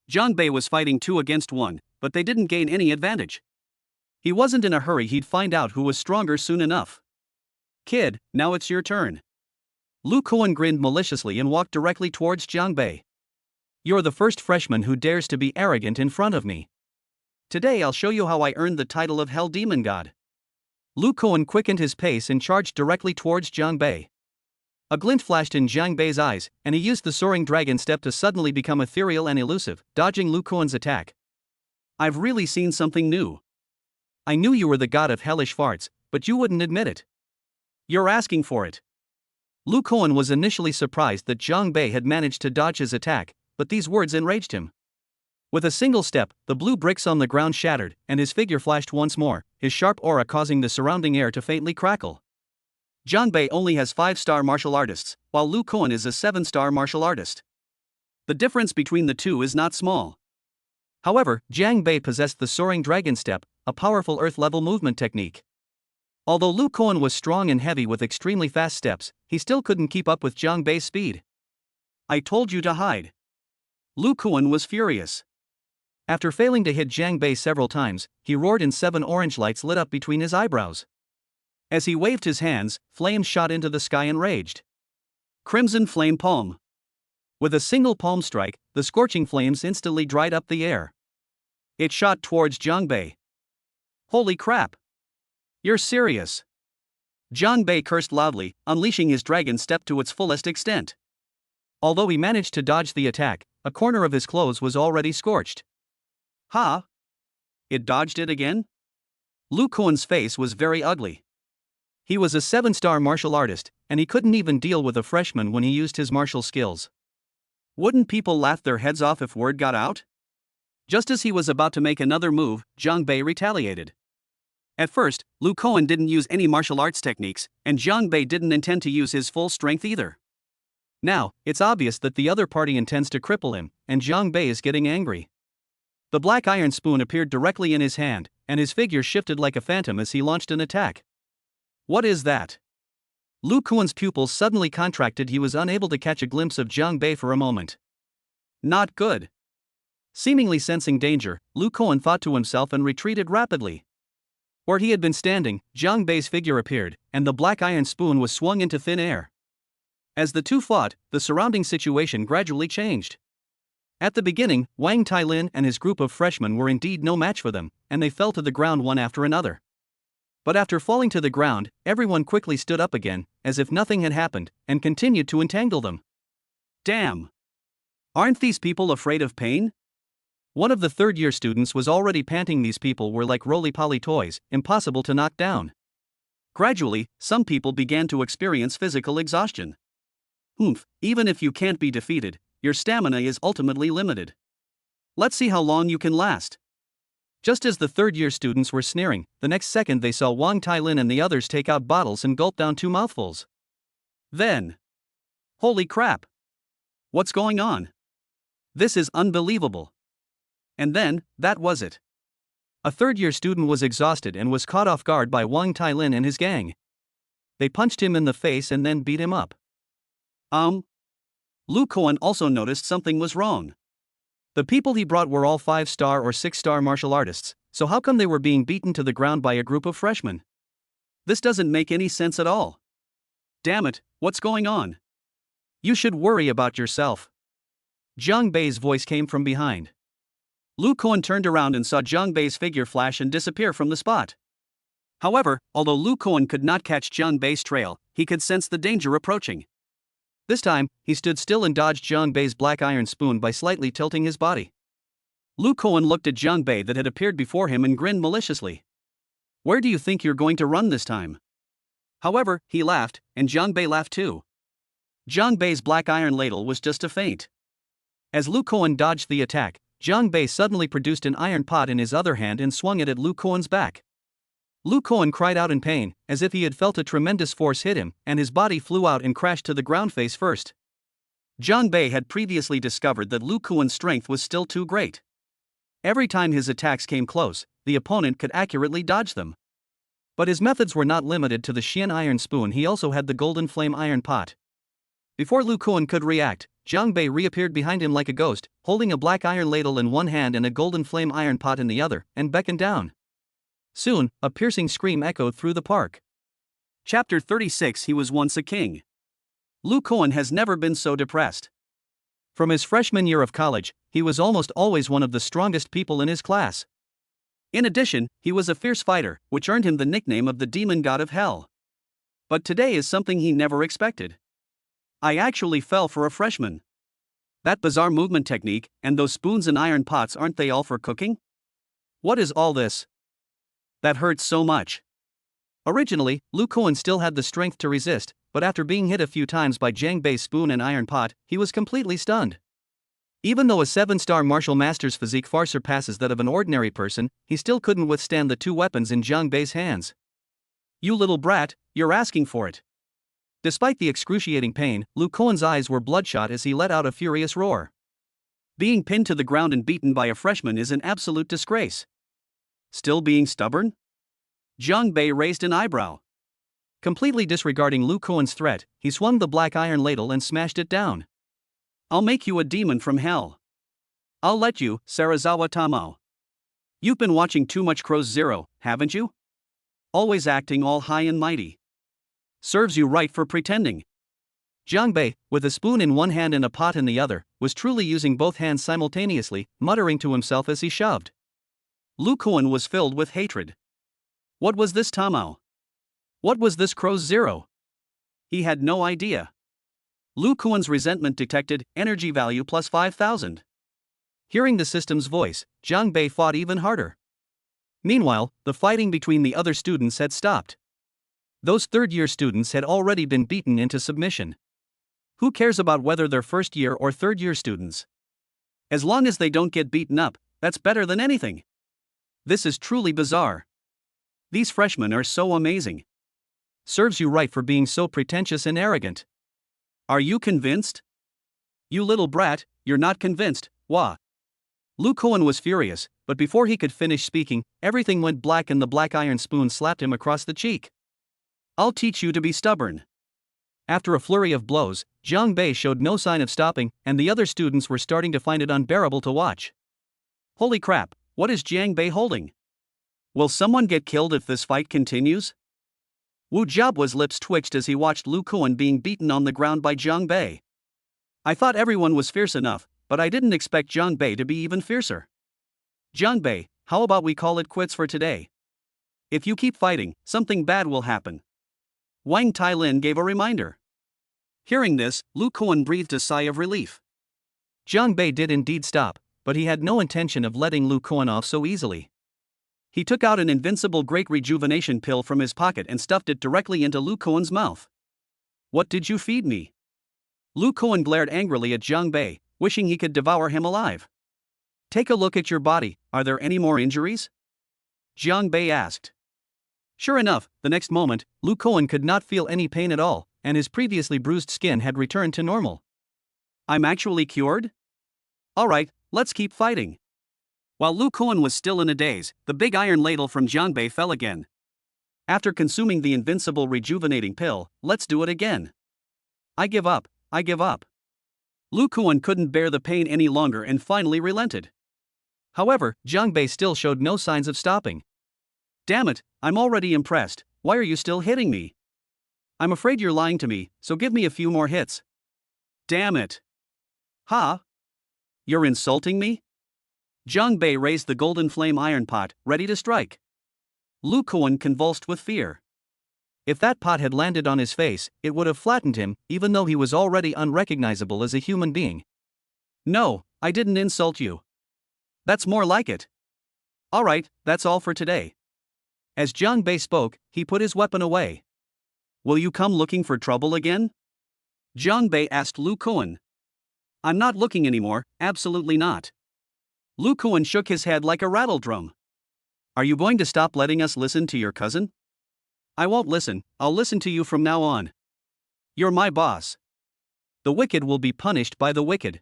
Jiang Bei was fighting 2 against 1, but they didn't gain any advantage. He wasn't in a hurry, he'd find out who was stronger soon enough. Kid, now it's your turn. Lu Kuan grinned maliciously and walked directly towards Jiang Bei. You're the first freshman who dares to be arrogant in front of me. Today I'll show you how I earned the title of Hell Demon God. Lu Kuan quickened his pace and charged directly towards Jiang Bei. A glint flashed in Jiang Bei's eyes, and he used the soaring dragon step to suddenly become ethereal and elusive, dodging Lu Kuan's attack. I've really seen something new. I knew you were the god of hellish farts, but you wouldn't admit it. You're asking for it. Lu Kuan was initially surprised that Jiang Bei had managed to dodge his attack, but these words enraged him. With a single step, the blue bricks on the ground shattered, and his figure flashed once more, his sharp aura causing the surrounding air to faintly crackle. Jiang Bei only has 5-star martial artists, while Lu Kuan is a 7-star martial artist. The difference between the two is not small. However, Jiang Bei possessed the soaring dragon step, a powerful earth-level movement technique. Although Lu Kuan was strong and heavy with extremely fast steps, he still couldn't keep up with Jiang Bei's speed. I told you to hide. Lu Kuan was furious. After failing to hit Jiang Bei several times, he roared and 7 orange lights lit up between his eyebrows. As he waved his hands, flames shot into the sky and raged. Crimson Flame Palm. With a single palm strike, the scorching flames instantly dried up the air. It shot towards Jiang Bei. Holy crap! You're serious? Jiang Bei cursed loudly, unleashing his dragon step to its fullest extent. Although he managed to dodge the attack, a corner of his clothes was already scorched. Ha! It dodged it again? Lu Kuan's face was very ugly. He was a 7-star martial artist, and he couldn't even deal with a freshman when he used his martial skills. Wouldn't people laugh their heads off if word got out? Just as he was about to make another move, Jiang Bei retaliated. At first, Lu Kuan didn't use any martial arts techniques, and Jiang Bei didn't intend to use his full strength either. Now, it's obvious that the other party intends to cripple him, and Jiang Bei is getting angry. The black iron spoon appeared directly in his hand, and his figure shifted like a phantom as he launched an attack. What is that? Lu Kuan's pupils suddenly contracted. He was unable to catch a glimpse of Jiang Bei for a moment. Not good. Seemingly sensing danger, Lu Kuan thought to himself and retreated rapidly. Where he had been standing, Jiang Bei's figure appeared, and the black iron spoon was swung into thin air. As the two fought, the surrounding situation gradually changed. At the beginning, Wang Tailin and his group of freshmen were indeed no match for them, and they fell to the ground one after another. But after falling to the ground, everyone quickly stood up again, as if nothing had happened, and continued to entangle them. Damn! Aren't these people afraid of pain? One of the third-year students was already panting. These people were like roly-poly toys, impossible to knock down. Gradually, some people began to experience physical exhaustion. Even if you can't be defeated, your stamina is ultimately limited. Let's see how long you can last. Just as the third-year students were sneering, the next second they saw Wang Tailin and the others take out bottles and gulp down 2 mouthfuls. Then, holy crap! What's going on? This is unbelievable. And then, that was it. A third-year student was exhausted and was caught off guard by Wang Tailin and his gang. They punched him in the face and then beat him up. Lu Kuan also noticed something was wrong. The people he brought were all 5-star or 6-star martial artists, so how come they were being beaten to the ground by a group of freshmen? This doesn't make any sense at all. Damn it, what's going on? You should worry about yourself. Jiang Bei's voice came from behind. Lu Kuan turned around and saw Jiang Bei's figure flash and disappear from the spot. However, although Lu Kuan could not catch Jiang Bei's trail, he could sense the danger approaching. This time, he stood still and dodged Jiang Bei's black iron spoon by slightly tilting his body. Lu Kuan looked at Jiang Bei that had appeared before him and grinned maliciously. Where do you think you're going to run this time? However, he laughed, and Jiang Bei laughed too. Jiang Bei's black iron ladle was just a feint. As Lu Kuan dodged the attack, Jiang Bei suddenly produced an iron pot in his other hand and swung it at Lu Kuan's back. Lu Kuan cried out in pain, as if he had felt a tremendous force hit him, and his body flew out and crashed to the ground face first. Jiang Bei had previously discovered that Lu Kuan's strength was still too great. Every time his attacks came close, the opponent could accurately dodge them. But his methods were not limited to the Xian iron spoon, he also had the golden flame iron pot. Before Lu Kuan could react, Jiang Bei reappeared behind him like a ghost, holding a black iron ladle in one hand and a golden flame iron pot in the other, and beckoned down. Soon, a piercing scream echoed through the park. Chapter 36 He was once a king. Lu Kuan has never been so depressed. From his freshman year of college, he was almost always one of the strongest people in his class. In addition, he was a fierce fighter, which earned him the nickname of the demon god of hell. But today is something he never expected. I actually fell for a freshman. That bizarre movement technique, and those spoons and iron pots, aren't they all for cooking? What is all this? That hurts so much. Originally, Lu Kuan still had the strength to resist, but after being hit a few times by Jiang Bei's spoon and iron pot, he was completely stunned. Even though a 7-star martial master's physique far surpasses that of an ordinary person, he still couldn't withstand the two weapons in Jiang Bei's hands. You little brat, you're asking for it. Despite the excruciating pain, Lu Kuan's eyes were bloodshot as he let out a furious roar. Being pinned to the ground and beaten by a freshman is an absolute disgrace. Still being stubborn? Jiang Bei raised an eyebrow. Completely disregarding Lu Kuan's threat, he swung the black iron ladle and smashed it down. I'll make you a demon from hell. I'll let you, Sarazawa Tamao. You've been watching too much Crows Zero, haven't you? Always acting all high and mighty. Serves you right for pretending. Jiang Bei, with a spoon in one hand and a pot in the other, was truly using both hands simultaneously, muttering to himself as he shoved. Lu Kuan was filled with hatred. What was this Tamao? What was this Crows Zero? He had no idea. Lu Kuan's resentment detected, energy value plus 5,000. Hearing the system's voice, Jiang Bei fought even harder. Meanwhile, the fighting between the other students had stopped. Those third-year students had already been beaten into submission. Who cares about whether they're first-year or third-year students? As long as they don't get beaten up, that's better than anything. This is truly bizarre. These freshmen are so amazing. Serves you right for being so pretentious and arrogant. Are you convinced? You little brat, you're not convinced, wah. Lu Kuan was furious, but before he could finish speaking, everything went black and the black iron spoon slapped him across the cheek. I'll teach you to be stubborn. After a flurry of blows, Jiang Bei showed no sign of stopping, and the other students were starting to find it unbearable to watch. Holy crap, what is Jiang Bei holding? Will someone get killed if this fight continues? Wu Jiabu's lips twitched as he watched Lu Kuan being beaten on the ground by Jiang Bei. I thought everyone was fierce enough, but I didn't expect Jiang Bei to be even fiercer. Jiang Bei, how about we call it quits for today? If you keep fighting, something bad will happen. Wang Tailin gave a reminder. Hearing this, Lu Kuan breathed a sigh of relief. Jiang Bei did indeed stop, but he had no intention of letting Lu Kuan off so easily. He took out an invincible great rejuvenation pill from his pocket and stuffed it directly into Lu Kuan's mouth. What did you feed me? Lu Kuan glared angrily at Jiang Bei, wishing he could devour him alive. Take a look at your body, are there any more injuries? Jiang Bei asked. Sure enough, the next moment, Lu Kuan could not feel any pain at all, and his previously bruised skin had returned to normal. I'm actually cured? Alright, let's keep fighting. While Lu Kuan was still in a daze, the big iron ladle from Jiang Bei fell again. After consuming the invincible rejuvenating pill, let's do it again. I give up, I give up. Lu Kuan couldn't bear the pain any longer and finally relented. However, Jiang Bei still showed no signs of stopping. Damn it, I'm already impressed, why are you still hitting me? I'm afraid you're lying to me, so give me a few more hits. Damn it. Ha? You're insulting me? Jiang Bei raised the golden flame iron pot, ready to strike. Lu Kuan convulsed with fear. If that pot had landed on his face, it would have flattened him, even though he was already unrecognizable as a human being. No, I didn't insult you. That's more like it. Alright, that's all for today. As Jiang Bei spoke, he put his weapon away. Will you come looking for trouble again? Jiang Bei asked Lu Kuan. I'm not looking anymore, absolutely not. Lu Kuan shook his head like a rattle drum. Are you going to stop letting us listen to your cousin? I won't listen, I'll listen to you from now on. You're my boss. The wicked will be punished by the wicked.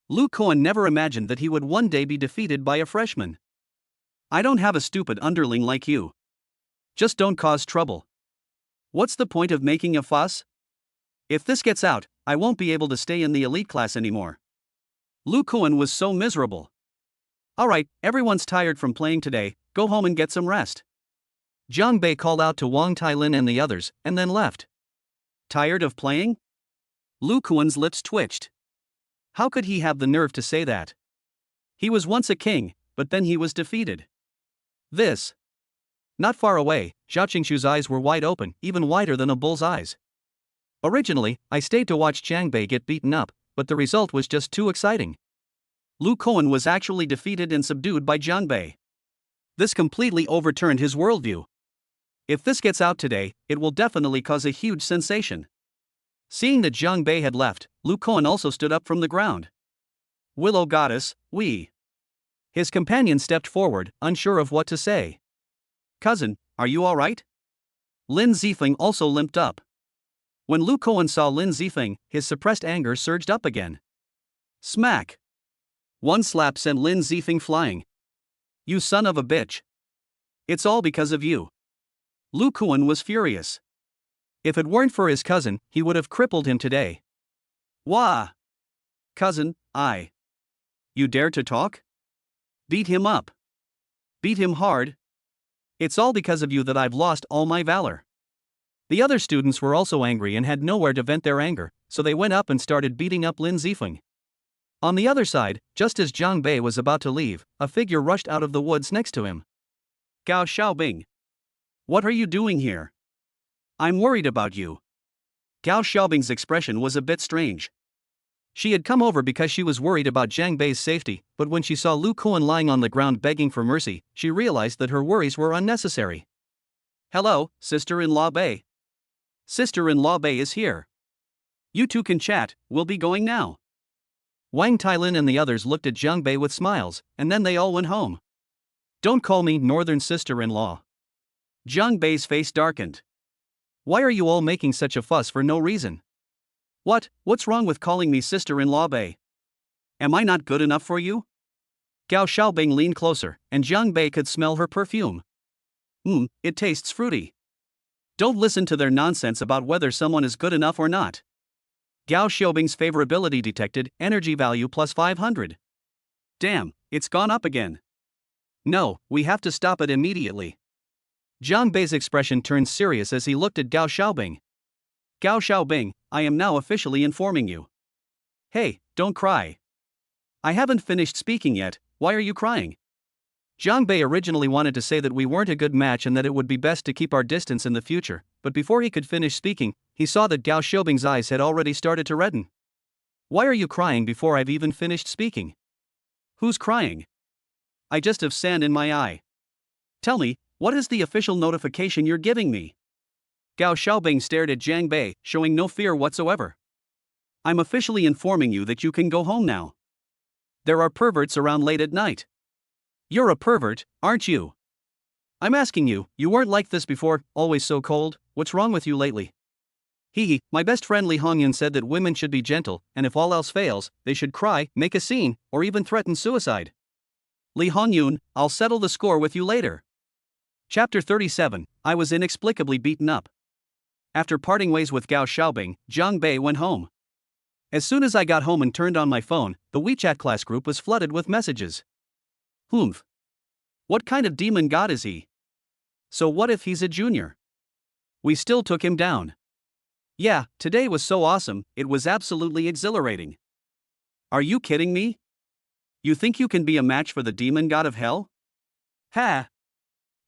Lu Kuan never imagined that he would one day be defeated by a freshman. I don't have a stupid underling like you. Just don't cause trouble. What's the point of making a fuss? If this gets out, I won't be able to stay in the elite class anymore. Lu Kuan was so miserable. Alright, everyone's tired from playing today, go home and get some rest. Jiang Bei called out to Wang Tailin and the others, and then left. Tired of playing? Lu Kuan's lips twitched. How could he have the nerve to say that? He was once a king, but then he was defeated. This. Not far away, Zhao Qingshu's eyes were wide open, even wider than a bull's eyes. Originally, I stayed to watch Jiang Bei get beaten up, but the result was just too exciting. Lu Kuan was actually defeated and subdued by Jiang Bei. This completely overturned his worldview. If this gets out today, it will definitely cause a huge sensation. Seeing that Jiang Bei had left, Lu Kuan also stood up from the ground. Willow goddess, we. His companion stepped forward, unsure of what to say. Cousin, are you alright? Lin Zifeng also limped up. When Lu Kuan saw Lin Zifeng, his suppressed anger surged up again. Smack! One slap sent Lin Zifeng flying. You son of a bitch! It's all because of you. Lu Kuan was furious. If it weren't for his cousin, he would have crippled him today. Wah! Cousin, You dare to talk? Beat him up. Beat him hard. It's all because of you that I've lost all my valor. The other students were also angry and had nowhere to vent their anger, so they went up and started beating up Lin Zifeng. On the other side, just as Jiang Bei was about to leave, a figure rushed out of the woods next to him. Gao Xiaobing. What are you doing here? I'm worried about you. Gao Xiaobing's expression was a bit strange. She had come over because she was worried about Jiang Bei's safety, but when she saw Lu Kuan lying on the ground begging for mercy, she realized that her worries were unnecessary. Hello, sister-in-law Bei. Sister-in-law Bei is here. You two can chat, we'll be going now. Wang Tailin and the others looked at Jiang Bei with smiles, and then they all went home. Don't call me northern sister-in-law. Jiang Bei's face darkened. Why are you all making such a fuss for no reason? What's wrong with calling me sister-in-law Bei? Am I not good enough for you? Gao Xiaobing leaned closer, and Jiang Bei could smell her perfume. It tastes fruity. Don't listen to their nonsense about whether someone is good enough or not. Gao Xiaobing's favorability detected, energy value plus 500. Damn, it's gone up again. No, we have to stop it immediately. Jiang Bei's expression turned serious as he looked at Gao Xiaobing. Gao Xiaobing, I am now officially informing you. Hey, don't cry. I haven't finished speaking yet, why are you crying? Jiang Bei originally wanted to say that we weren't a good match and that it would be best to keep our distance in the future, but before he could finish speaking, he saw that Gao Xiaobing's eyes had already started to redden. Why are you crying before I've even finished speaking? Who's crying? I just have sand in my eye. Tell me, what is the official notification you're giving me? Gao Xiaobing stared at Jiang Bei, showing no fear whatsoever. I'm officially informing you that you can go home now. There are perverts around late at night. You're a pervert, aren't you? I'm asking you, you weren't like this before, always so cold, what's wrong with you lately? My best friend Li Hongyun said that women should be gentle, and if all else fails, they should cry, make a scene, or even threaten suicide. Li Hongyun, I'll settle the score with you later. Chapter 37, I was inexplicably beaten up. After parting ways with Gao Xiaobing, Jiang Bei went home. As soon as I got home and turned on my phone, the WeChat class group was flooded with messages. What kind of demon god is he? So what if he's a junior? We still took him down. Yeah, today was so awesome, it was absolutely exhilarating. Are you kidding me? You think you can be a match for the demon god of hell? Ha!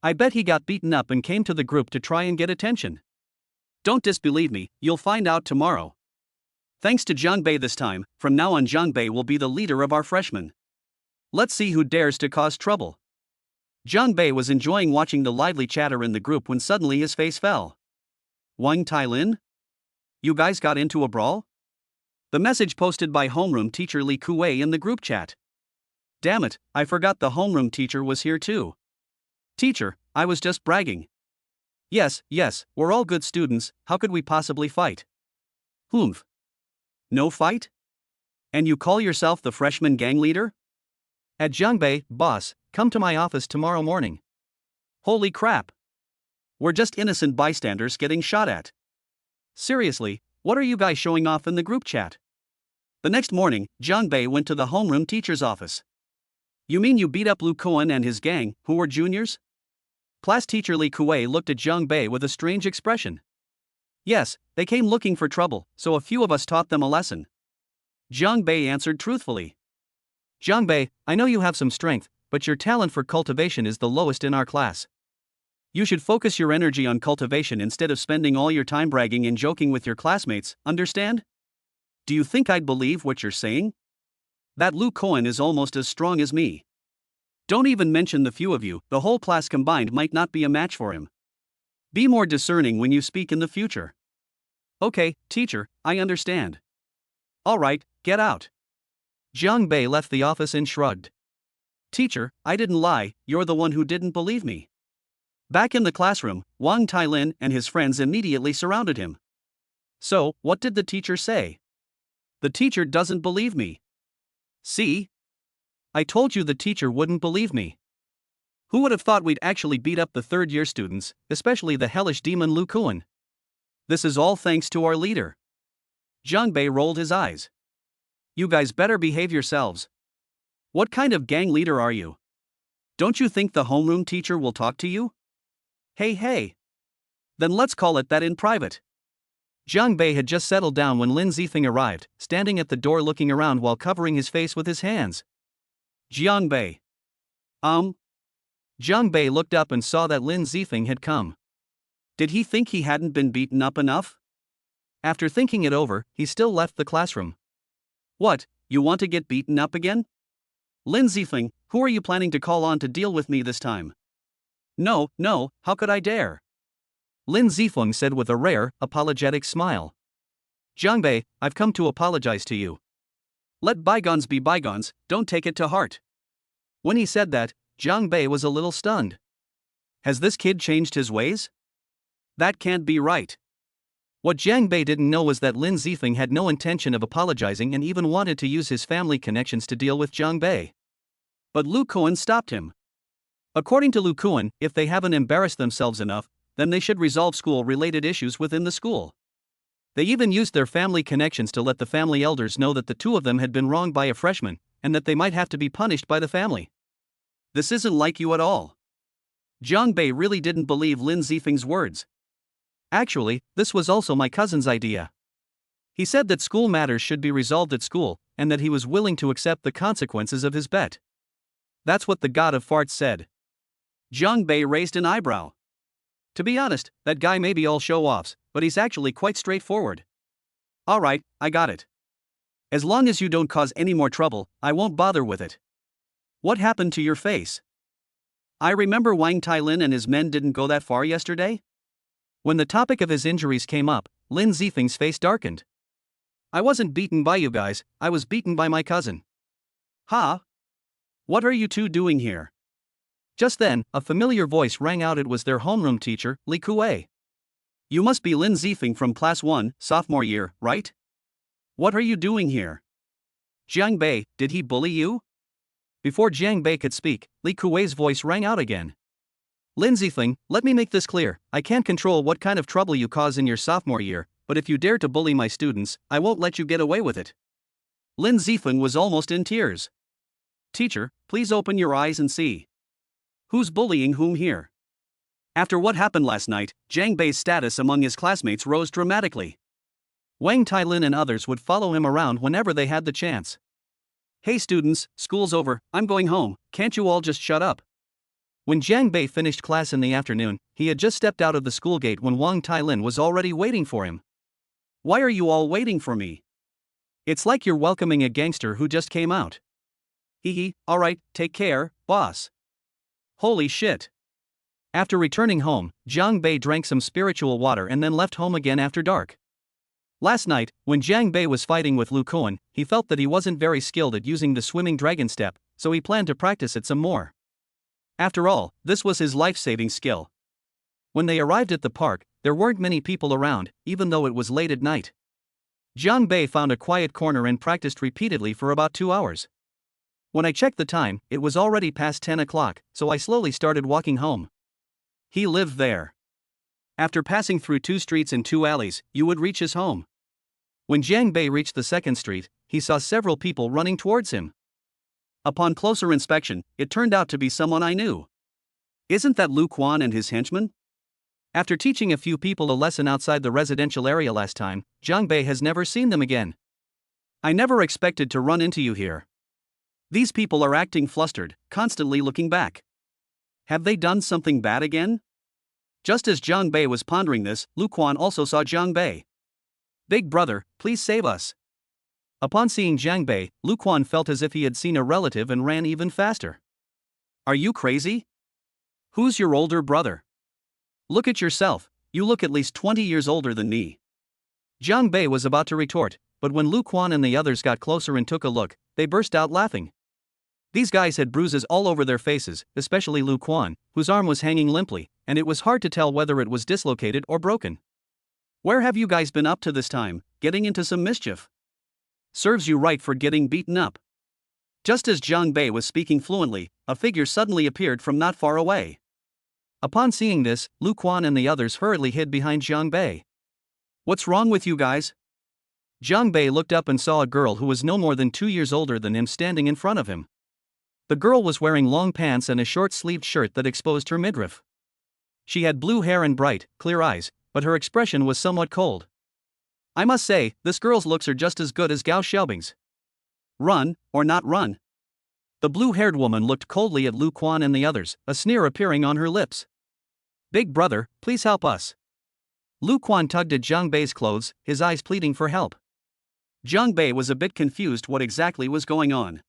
I bet he got beaten up and came to the group to try and get attention. Don't disbelieve me, you'll find out tomorrow. Thanks to Jiang Bei this time, from now on Jiang Bei will be the leader of our freshmen. Let's see who dares to cause trouble. Jiang Bei was enjoying watching the lively chatter in the group when suddenly his face fell. Wang Tailin? You guys got into a brawl? The message posted by homeroom teacher Li Kuei in the group chat. Damn it, I forgot the homeroom teacher was here too. Teacher, I was just bragging. Yes, yes, we're all good students, how could we possibly fight? Humph. No fight? And you call yourself the freshman gang leader? At Jiangbei, boss, come to my office tomorrow morning. Holy crap. We're just innocent bystanders getting shot at. Seriously, what are you guys showing off in the group chat? The next morning, Jiangbei went to the homeroom teacher's office. You mean you beat up Lu Kuan and his gang, who were juniors? Class teacher Li Kuei looked at Jiangbei with a strange expression. Yes, they came looking for trouble, so a few of us taught them a lesson. Jiangbei answered truthfully. Jiangbei, I know you have some strength, but your talent for cultivation is the lowest in our class. You should focus your energy on cultivation instead of spending all your time bragging and joking with your classmates, understand? Do you think I'd believe what you're saying? That Lu Kuan is almost as strong as me. Don't even mention the few of you, the whole class combined might not be a match for him. Be more discerning when you speak in the future. Okay, teacher, I understand. Alright, get out. Jiangbei left the office and shrugged. Teacher, I didn't lie, you're the one who didn't believe me. Back in the classroom, Wang Tailin and his friends immediately surrounded him. So, what did the teacher say? The teacher doesn't believe me. See? I told you the teacher wouldn't believe me. Who would have thought we'd actually beat up the third-year students, especially the hellish demon Lu Kuan? This is all thanks to our leader. Jiangbei rolled his eyes. You guys better behave yourselves. What kind of gang leader are you? Don't you think the homeroom teacher will talk to you? Hey. Then let's call it that in private. Jiangbei had just settled down when Lin Zifeng arrived, standing at the door looking around while covering his face with his hands. Jiangbei. Jiangbei looked up and saw that Lin Zifeng had come. Did he think he hadn't been beaten up enough? After thinking it over, he still left the classroom. What, you want to get beaten up again? Lin Zifeng, who are you planning to call on to deal with me this time? No, how could I dare? Lin Zifeng said with a rare, apologetic smile. Jiangbei, I've come to apologize to you. Let bygones be bygones, don't take it to heart. When he said that, Jiangbei was a little stunned. Has this kid changed his ways? That can't be right. What Jiangbei didn't know was that Lin Zifeng had no intention of apologizing and even wanted to use his family connections to deal with Jiangbei. But Lu Kuan stopped him. According to Lu Kuan, if they haven't embarrassed themselves enough, then they should resolve school-related issues within the school. They even used their family connections to let the family elders know that the two of them had been wronged by a freshman, and that they might have to be punished by the family. This isn't like you at all. Jiangbei really didn't believe Lin Zifeng's words. Actually, this was also my cousin's idea. He said that school matters should be resolved at school, and that he was willing to accept the consequences of his bet. That's what the god of farts said. Jiangbei raised an eyebrow. To be honest, that guy may be all show-offs, but he's actually quite straightforward. Alright, I got it. As long as you don't cause any more trouble, I won't bother with it. What happened to your face? I remember Wang Tailin and his men didn't go that far yesterday? When the topic of his injuries came up, Lin Zifeng's face darkened. I wasn't beaten by you guys, I was beaten by my cousin. Huh? What are you two doing here? Just then, a familiar voice rang out. It was their homeroom teacher, Li Kuei. You must be Lin Zifeng from Class 1, sophomore year, right? What are you doing here? Jiangbei, did he bully you? Before Jiangbei could speak, Li Kuei's voice rang out again. Lin Zifeng, let me make this clear, I can't control what kind of trouble you cause in your sophomore year, but if you dare to bully my students, I won't let you get away with it. Lin Zifeng was almost in tears. Teacher, please open your eyes and see. Who's bullying whom here? After what happened last night, Jiangbei's status among his classmates rose dramatically. Wang Tailin and others would follow him around whenever they had the chance. Hey students, school's over, I'm going home, can't you all just shut up? When Jiangbei finished class in the afternoon, he had just stepped out of the school gate when Wang Tailin was already waiting for him. Why are you all waiting for me? It's like you're welcoming a gangster who just came out. Hee, alright, take care, boss. Holy shit. After returning home, Jiangbei drank some spiritual water and then left home again after dark. Last night, when Jiangbei was fighting with Lu Kuan, he felt that he wasn't very skilled at using the swimming dragon step, so he planned to practice it some more. After all, this was his life-saving skill. When they arrived at the park, there weren't many people around, even though it was late at night. Jiang Bei found a quiet corner and practiced repeatedly for about 2 hours. When I checked the time, it was already past 10 o'clock, so I slowly started walking home. He lived there. After passing through 2 streets and 2 alleys, you would reach his home. When Jiang Bei reached the second street, he saw several people running towards him. Upon closer inspection, it turned out to be someone I knew. Isn't that Lu Quan and his henchmen? After teaching a few people a lesson outside the residential area last time, Jiang Bei has never seen them again. I never expected to run into you here. These people are acting flustered, constantly looking back. Have they done something bad again? Just as Jiang Bei was pondering this, Lu Quan also saw Jiang Bei. Big brother, please save us. Upon seeing Jiang Bei, Lu Quan felt as if he had seen a relative and ran even faster. Are you crazy? Who's your older brother? Look at yourself, you look at least 20 years older than me. Jiang Bei was about to retort, but when Lu Quan and the others got closer and took a look, they burst out laughing. These guys had bruises all over their faces, especially Lu Quan, whose arm was hanging limply, and it was hard to tell whether it was dislocated or broken. Where have you guys been up to this time, getting into some mischief? Serves you right for getting beaten up. Just as Jiang Bei was speaking fluently, a figure suddenly appeared from not far away. Upon seeing this, Lu Quan and the others hurriedly hid behind Jiang Bei. What's wrong with you guys? Jiang Bei looked up and saw a girl who was no more than 2 years older than him standing in front of him. The girl was wearing long pants and a short-sleeved shirt that exposed her midriff. She had blue hair and bright, clear eyes, but her expression was somewhat cold. I must say, this girl's looks are just as good as Gao Xiaobing's. Run, or not run? The blue-haired woman looked coldly at Lu Quan and the others, a sneer appearing on her lips. Big brother, please help us. Lu Quan tugged at Jiang Bei's clothes, his eyes pleading for help. Jiang Bei was a bit confused what exactly was going on.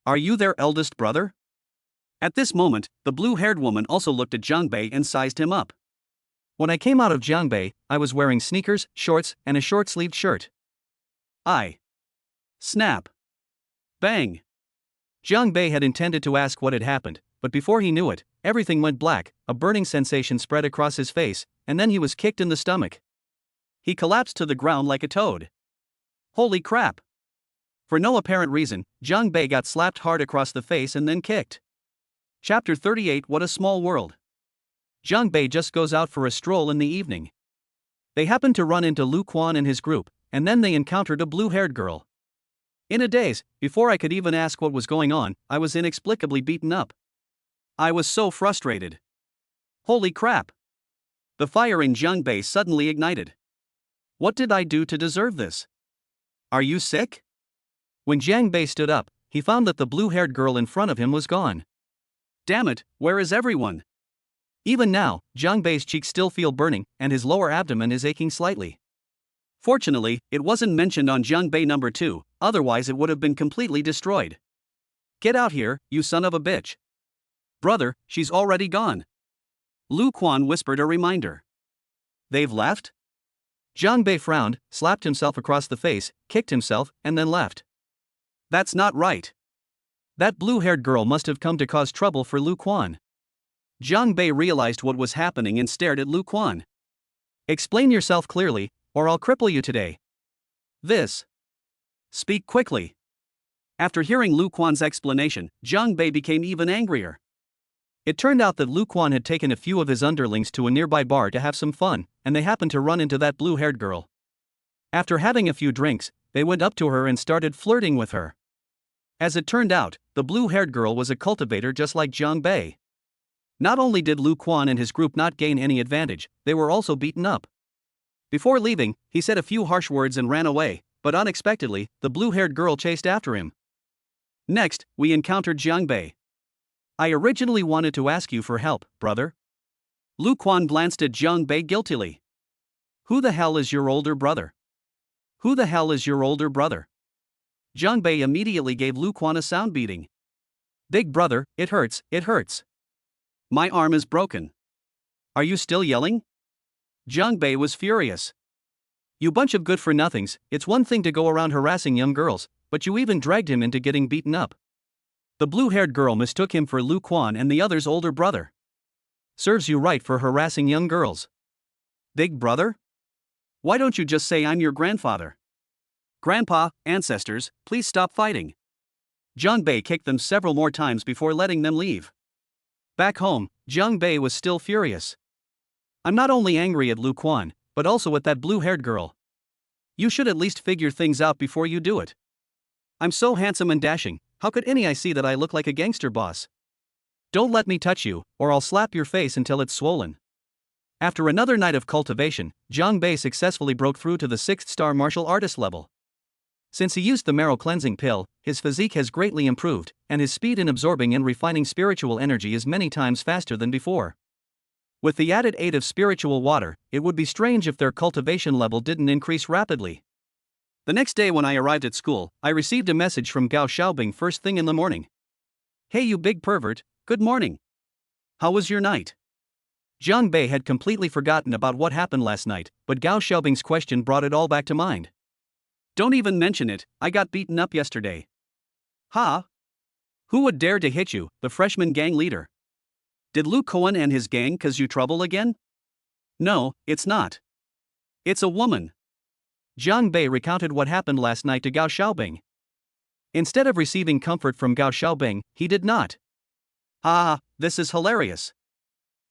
Are you their eldest brother? At this moment, the blue-haired woman also looked at Jiang Bei and sized him up. When I came out of Jiang Bei, I was wearing sneakers, shorts, and a short-sleeved shirt. Snap. Bang. Jiang Bei had intended to ask what had happened, but before he knew it, everything went black, a burning sensation spread across his face, and then he was kicked in the stomach. He collapsed to the ground like a toad. Holy crap! For no apparent reason, Jiang Bei got slapped hard across the face and then kicked. Chapter 38. What a small world. Jiang Bei just goes out for a stroll in the evening. They happened to run into Lu Quan and his group, and then they encountered a blue-haired girl. In a daze, before I could even ask what was going on, I was inexplicably beaten up. I was so frustrated. Holy crap! The fire in Jiang Bei suddenly ignited. What did I do to deserve this? Are you sick? When Jiang Bei stood up, he found that the blue-haired girl in front of him was gone. Damn it, where is everyone? Even now, Jiang Bei's cheeks still feel burning, and his lower abdomen is aching slightly. Fortunately, it wasn't mentioned on Jiang Bei number 2, otherwise it would have been completely destroyed. Get out here, you son of a bitch. Brother, she's already gone. Lu Quan whispered a reminder. They've left? Jiang Bei frowned, slapped himself across the face, kicked himself, and then left. That's not right. That blue-haired girl must have come to cause trouble for Lu Quan. Jiang Bei realized what was happening and stared at Lu Quan. Explain yourself clearly, or I'll cripple you today. Speak quickly. After hearing Lu Quan's explanation, Jiang Bei became even angrier. It turned out that Lu Quan had taken a few of his underlings to a nearby bar to have some fun, and they happened to run into that blue-haired girl. After having a few drinks, they went up to her and started flirting with her. As it turned out, the blue-haired girl was a cultivator just like Jiang Bei. Not only did Lu Quan and his group not gain any advantage, they were also beaten up. Before leaving, he said a few harsh words and ran away, but unexpectedly, the blue-haired girl chased after him. Next, we encountered Jiang Bei. I originally wanted to ask you for help, brother. Lu Quan glanced at Jiang Bei guiltily. Who the hell is your older brother? Who the hell is your older brother? Jiang Bei immediately gave Lu Quan a sound beating. Big brother, it hurts, it hurts. My arm is broken. Are you still yelling? Jiang Bei was furious. You bunch of good-for-nothings, it's one thing to go around harassing young girls, but you even dragged him into getting beaten up. The blue-haired girl mistook him for Lu Quan and the other's older brother. Serves you right for harassing young girls. Big brother? Why don't you just say I'm your grandfather? Grandpa, ancestors, please stop fighting. Jiang Bei kicked them several more times before letting them leave. Back home, Jiang Bei was still furious. I'm not only angry at Lu Quan, but also at that blue-haired girl. You should at least figure things out before you do it. I'm so handsome and dashing, how could any I see that I look like a gangster boss? Don't let me touch you, or I'll slap your face until it's swollen. After another night of cultivation, Jiang Bei successfully broke through to the 6th star martial artist level. Since he used the marrow cleansing pill, his physique has greatly improved, and his speed in absorbing and refining spiritual energy is many times faster than before. With the added aid of spiritual water, it would be strange if their cultivation level didn't increase rapidly. The next day when I arrived at school, I received a message from Gao Xiaobing first thing in the morning. Hey you big pervert, good morning. How was your night? Jiang Bei had completely forgotten about what happened last night, but Gao Xiaobing's question brought it all back to mind. Don't even mention it, I got beaten up yesterday. Ha? Who would dare to hit you, the freshman gang leader? Did Lu Quan and his gang cause you trouble again? No, it's not. It's a woman. Jiang Bei recounted what happened last night to Gao Xiaobing. Instead of receiving comfort from Gao Xiaobing, he did not. Ah, this is hilarious.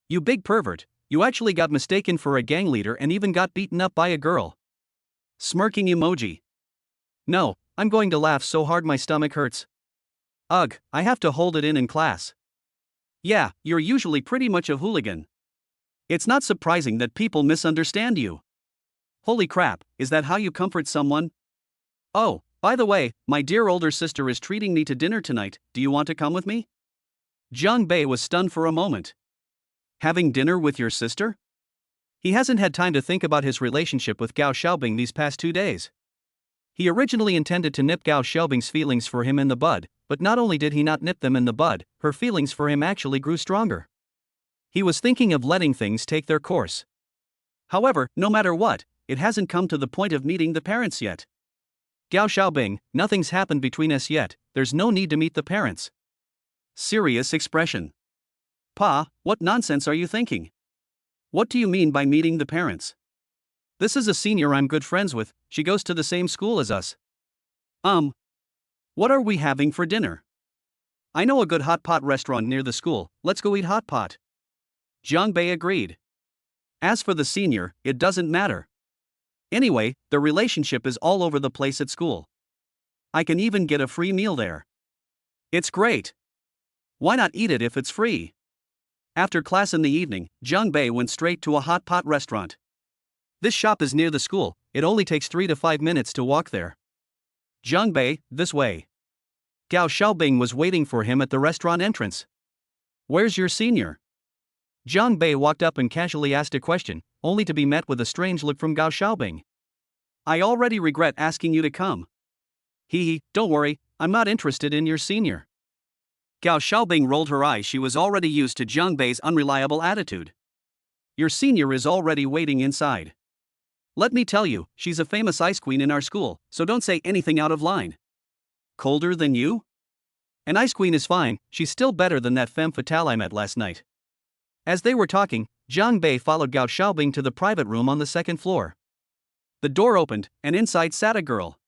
You big pervert, you actually got mistaken for a gang leader and even got beaten up by a girl. Smirking emoji. No, I'm going to laugh so hard my stomach hurts. Ugh, I have to hold it in class. Yeah, you're usually pretty much a hooligan. It's not surprising that people misunderstand you. Holy crap, is that how you comfort someone? Oh, by the way, my dear older sister is treating me to dinner tonight, do you want to come with me? Jiang Bei was stunned for a moment. Having dinner with your sister? He hasn't had time to think about his relationship with Gao Xiaobing these past 2 days. He originally intended to nip Gao Xiaobing's feelings for him in the bud, but not only did he not nip them in the bud, her feelings for him actually grew stronger. He was thinking of letting things take their course. However, no matter what, it hasn't come to the point of meeting the parents yet. Gao Xiaobing, nothing's happened between us yet, there's no need to meet the parents. Serious expression. Pa, what nonsense are you thinking? What do you mean by meeting the parents? This is a senior I'm good friends with, she goes to the same school as us. What are we having for dinner? I know a good hot pot restaurant near the school, let's go eat hot pot. Jiang Bei agreed. As for the senior, it doesn't matter. Anyway, the relationship is all over the place at school. I can even get a free meal there. It's great. Why not eat it if it's free? After class in the evening, Jiang Bei went straight to a hot pot restaurant. This shop is near the school, it only takes 3 to 5 minutes to walk there. Jiang Bei, this way. Gao Xiaobing was waiting for him at the restaurant entrance. Where's your senior? Jiang Bei walked up and casually asked a question, only to be met with a strange look from Gao Xiaobing. I already regret asking you to come. Hee, don't worry, I'm not interested in your senior. Gao Xiaobing rolled her eyes, she was already used to Jiang Bei's unreliable attitude. Your senior is already waiting inside. Let me tell you, she's a famous ice queen in our school, so don't say anything out of line. Colder than you? An ice queen is fine, she's still better than that femme fatale I met last night. As they were talking, Jiang Bei followed Gao Xiaobing to the private room on the 2nd floor. The door opened, and inside sat a girl.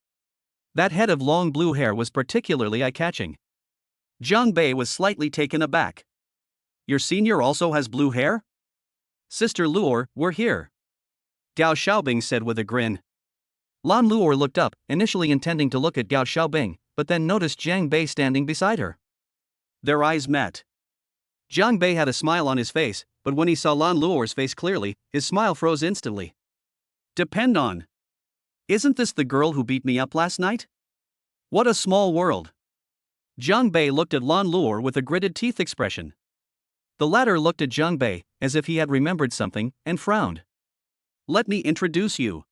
That head of long blue hair was particularly eye-catching. Jiang Bei was slightly taken aback. Your senior also has blue hair? Sister Luor, we're here. Gao Xiaobing said with a grin. Lan Luor looked up, initially intending to look at Gao Xiaobing, but then noticed Jiang Bei standing beside her. Their eyes met. Jiang Bei had a smile on his face, but when he saw Lan Luor's face clearly, his smile froze instantly. Depend on. Isn't this the girl who beat me up last night? What a small world. Jiang Bei looked at Lan Luor with a gritted teeth expression. The latter looked at Jiang Bei, as if he had remembered something, and frowned. Let me introduce you.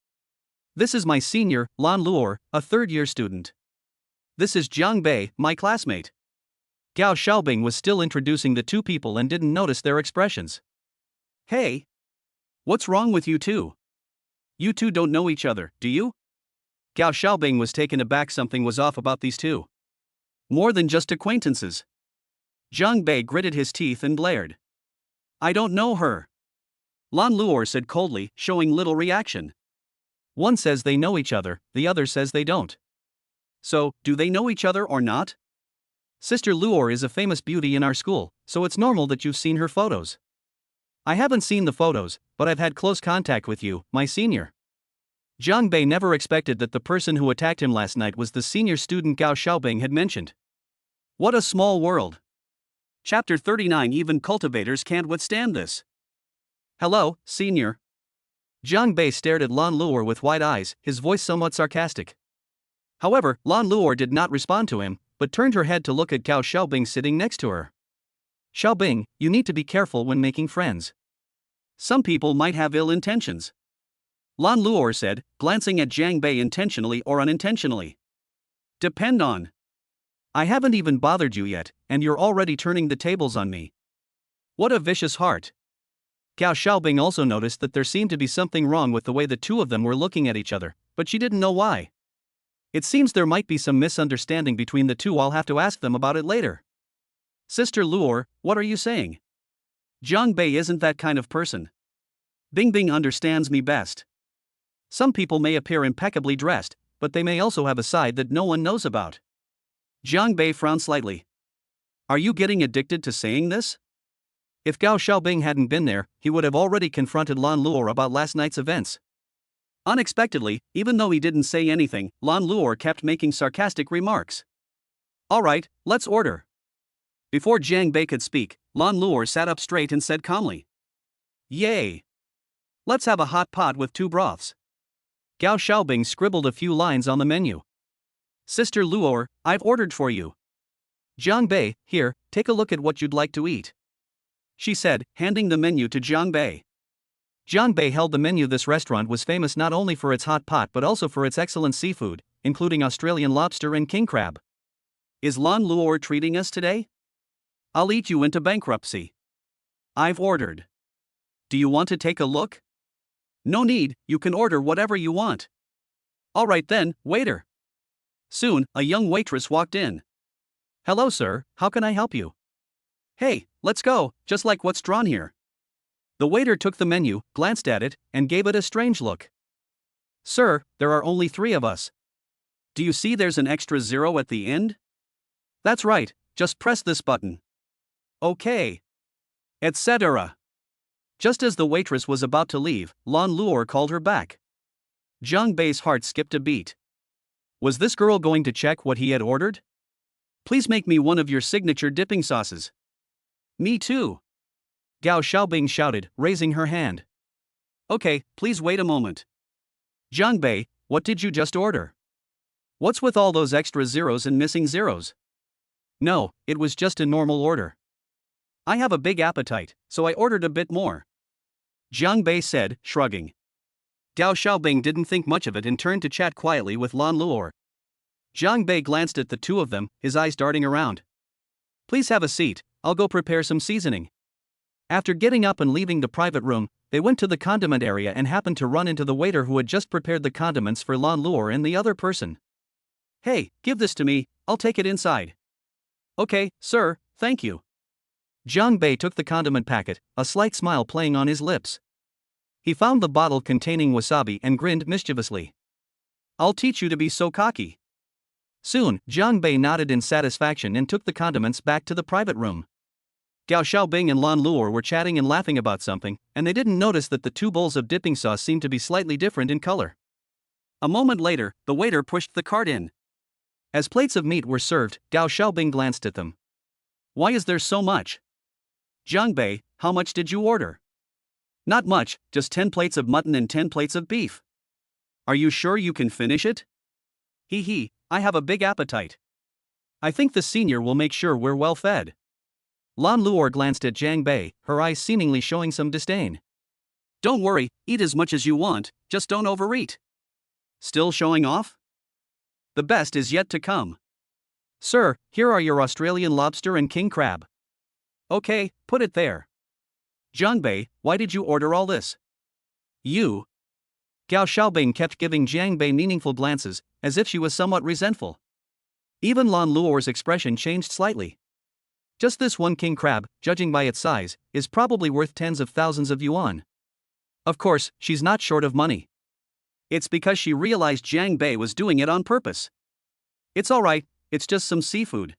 This is my senior, Lan Luor, a third-year student. This is Jiang Bei, my classmate. Gao Xiaobing was still introducing the two people and didn't notice their expressions. Hey! What's wrong with you two? You two don't know each other, do you? Gao Xiaobing was taken aback, something was off about these two. More than just acquaintances. Jiang Bei gritted his teeth and glared. I don't know her. Lan Luor said coldly, showing little reaction. One says they know each other, the other says they don't. So, do they know each other or not? Sister Luor is a famous beauty in our school, so it's normal that you've seen her photos. I haven't seen the photos, but I've had close contact with you, my senior. Jiang Bei never expected that the person who attacked him last night was the senior student Gao Xiaobing had mentioned. What a small world. Chapter 39. Even cultivators can't withstand this. Hello, senior. Jiang Bei stared at Lan Luor with wide eyes, his voice somewhat sarcastic. However, Lan Luor did not respond to him, but turned her head to look at Gao Xiaobing sitting next to her. Xiaobing, you need to be careful when making friends. Some people might have ill intentions. Lan Luor said, glancing at Jiang Bei intentionally or unintentionally. Depend on. I haven't even bothered you yet, and you're already turning the tables on me. What a vicious heart. Gao Xiaobing also noticed that there seemed to be something wrong with the way the two of them were looking at each other, but she didn't know why. It seems there might be some misunderstanding between the two. I'll have to ask them about it later. Sister Luor, what are you saying? Jiang Bei isn't that kind of person. Bingbing understands me best. Some people may appear impeccably dressed, but they may also have a side that no one knows about. Jiang Bei frowned slightly. Are you getting addicted to saying this? If Gao Xiaobing hadn't been there, he would have already confronted Lan Luor about last night's events. Unexpectedly, even though he didn't say anything, Lan Luor kept making sarcastic remarks. All right, let's order. Before Jiang Bei could speak, Lan Luor sat up straight and said calmly. Yay! Let's have a hot pot with 2 broths. Gao Xiaobing scribbled a few lines on the menu. Sister Luor, I've ordered for you. Jiang Bei, here, take a look at what you'd like to eat, she said, handing the menu to Jiang Bei. Jiang Bei held the menu. This restaurant was famous not only for its hot pot but also for its excellent seafood, including Australian lobster and king crab. Is Lan Luor treating us today? I'll eat you into bankruptcy. I've ordered. Do you want to take a look? No need, you can order whatever you want. All right then, waiter. Soon, a young waitress walked in. Hello sir, how can I help you? Hey, let's go, just like what's drawn here. The waiter took the menu, glanced at it, and gave it a strange look. Sir, there are only 3 of us. Do you see there's an extra 0 at the end? That's right, just press this button. Okay. Etc. Just as the waitress was about to leave, Lan Luor called her back. Jiang Bei's heart skipped a beat. Was this girl going to check what he had ordered? Please make me one of your signature dipping sauces. Me too. Gao Xiaobing shouted, raising her hand. Okay, please wait a moment. Jiang Bei, what did you just order? What's with all those extra zeros and missing zeros? No, it was just a normal order. I have a big appetite, so I ordered a bit more. Jiang Bei said, shrugging. Gao Xiaobing didn't think much of it and turned to chat quietly with Lan Luor. Jiang Bei glanced at the two of them, his eyes darting around. Please have a seat, I'll go prepare some seasoning. After getting up and leaving the private room, they went to the condiment area and happened to run into the waiter who had just prepared the condiments for Lan Luor and the other person. Hey, give this to me, I'll take it inside. Okay, sir, thank you. Jiang Bei took the condiment packet, a slight smile playing on his lips. He found the bottle containing wasabi and grinned mischievously. I'll teach you to be so cocky. Soon, Jiang Bei nodded in satisfaction and took the condiments back to the private room. Gao Xiaobing and Lan Luor were chatting and laughing about something, and they didn't notice that the 2 bowls of dipping sauce seemed to be slightly different in color. A moment later, the waiter pushed the cart in. As plates of meat were served, Gao Xiaobing glanced at them. Why is there so much? Jiang Bei, how much did you order? Not much, just 10 plates of mutton and 10 plates of beef. Are you sure you can finish it? Hee, I have a big appetite. I think the senior will make sure we're well fed. Lan Luor glanced at Jiang Bei, her eyes seemingly showing some disdain. Don't worry, eat as much as you want, just don't overeat. Still showing off? The best is yet to come. Sir, here are your Australian lobster and king crab. Okay, put it there. Jiang Bei, why did you order all this? You. Gao Xiaobing kept giving Jiang Bei meaningful glances, as if she was somewhat resentful. Even Lan Luor's expression changed slightly. Just this one king crab, judging by its size, is probably worth tens of thousands of yuan. Of course, she's not short of money. It's because she realized Jiang Bei was doing it on purpose. It's alright, it's just some seafood.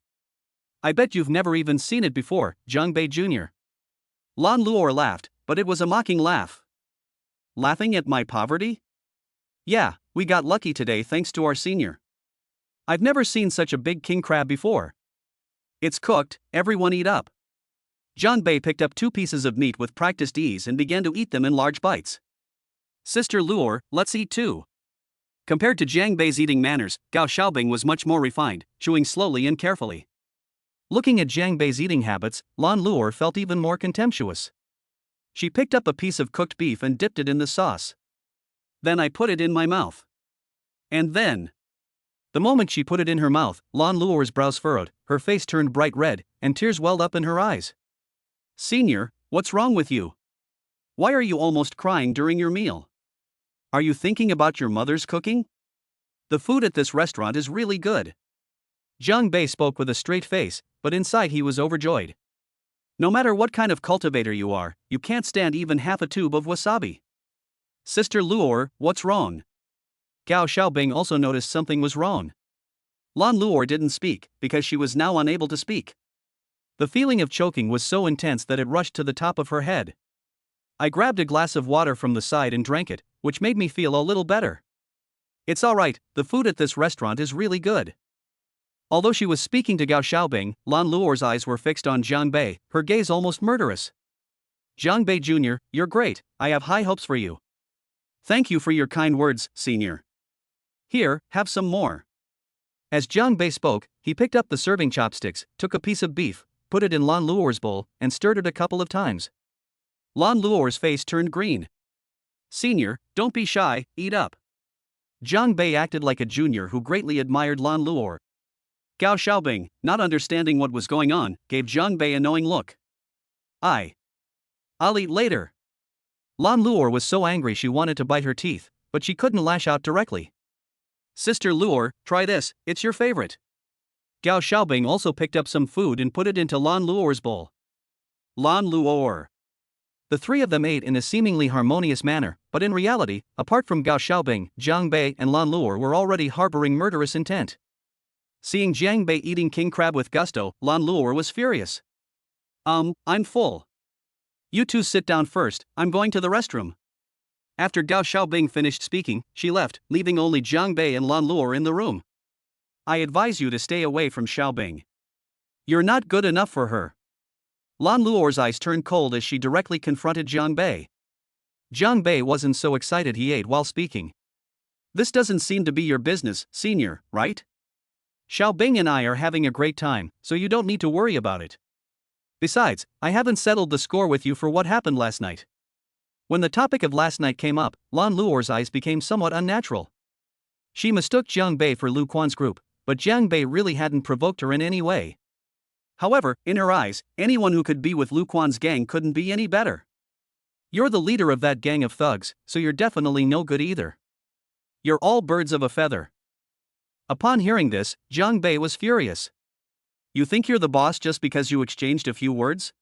I bet you've never even seen it before, Jiang Bei Jr. Lan Luor laughed, but it was a mocking laugh. Laughing at my poverty? Yeah, we got lucky today thanks to our senior. I've never seen such a big king crab before. It's cooked, everyone eat up. Jiang Bei picked up 2 pieces of meat with practiced ease and began to eat them in large bites. Sister Luor, let's eat too. Compared to Jiang Bei's eating manners, Gao Xiaobing was much more refined, chewing slowly and carefully. Looking at Jiang Bei's eating habits, Lan Luor felt even more contemptuous. She picked up a piece of cooked beef and dipped it in the sauce. Then I put it in my mouth. And then. The moment she put it in her mouth, Lan Luor's brows furrowed, her face turned bright red, and tears welled up in her eyes. Senior, what's wrong with you? Why are you almost crying during your meal? Are you thinking about your mother's cooking? The food at this restaurant is really good. Jiang Bei spoke with a straight face, but inside he was overjoyed. No matter what kind of cultivator you are, you can't stand even half a tube of wasabi. Sister Luor, what's wrong? Gao Xiaobing also noticed something was wrong. Lan Luor didn't speak, because she was now unable to speak. The feeling of choking was so intense that it rushed to the top of her head. I grabbed a glass of water from the side and drank it, which made me feel a little better. It's alright, the food at this restaurant is really good. Although she was speaking to Gao Xiaobing, Lan Luor's eyes were fixed on Jiang Bei, her gaze almost murderous. Jiang Bei Jr., you're great, I have high hopes for you. Thank you for your kind words, senior. Here, have some more. As Jiang Bei spoke, he picked up the serving chopsticks, took a piece of beef, put it in Lan Luor's bowl, and stirred it a couple of times. Lan Luor's face turned green. Senior, don't be shy, eat up. Jiang Bei acted like a junior who greatly admired Lan Luor. Gao Xiaobing, not understanding what was going on, gave Jiang Bei a knowing look. I'll eat later. Lan Luor was so angry she wanted to bite her teeth, but she couldn't lash out directly. Sister Luor, try this, it's your favorite. Gao Xiaobing also picked up some food and put it into Lan Luor's bowl. Lan Luor. The 3 of them ate in a seemingly harmonious manner, but in reality, apart from Gao Xiaobing, Jiang Bei and Lan Luor were already harboring murderous intent. Seeing Jiang Bei eating king crab with gusto, Lan Luor was furious. I'm full. You 2 sit down first, I'm going to the restroom. After Gao Xiaobing finished speaking, she left, leaving only Jiang Bei and Lan Luor in the room. I advise you to stay away from Xiaobing. You're not good enough for her. Lan Luor's eyes turned cold as she directly confronted Jiang Bei. Jiang Bei wasn't so excited he ate while speaking. This doesn't seem to be your business, senior, right? Xiaobing and I are having a great time, so you don't need to worry about it. Besides, I haven't settled the score with you for what happened last night. When the topic of last night came up, Lan Luor's eyes became somewhat unnatural. She mistook Jiang Bei for Lu Quan's group, but Jiang Bei really hadn't provoked her in any way. However, in her eyes, anyone who could be with Lu Quan's gang couldn't be any better. You're the leader of that gang of thugs, so you're definitely no good either. You're all birds of a feather. Upon hearing this, Jiang Bei was furious. You think you're the boss just because you exchanged a few words?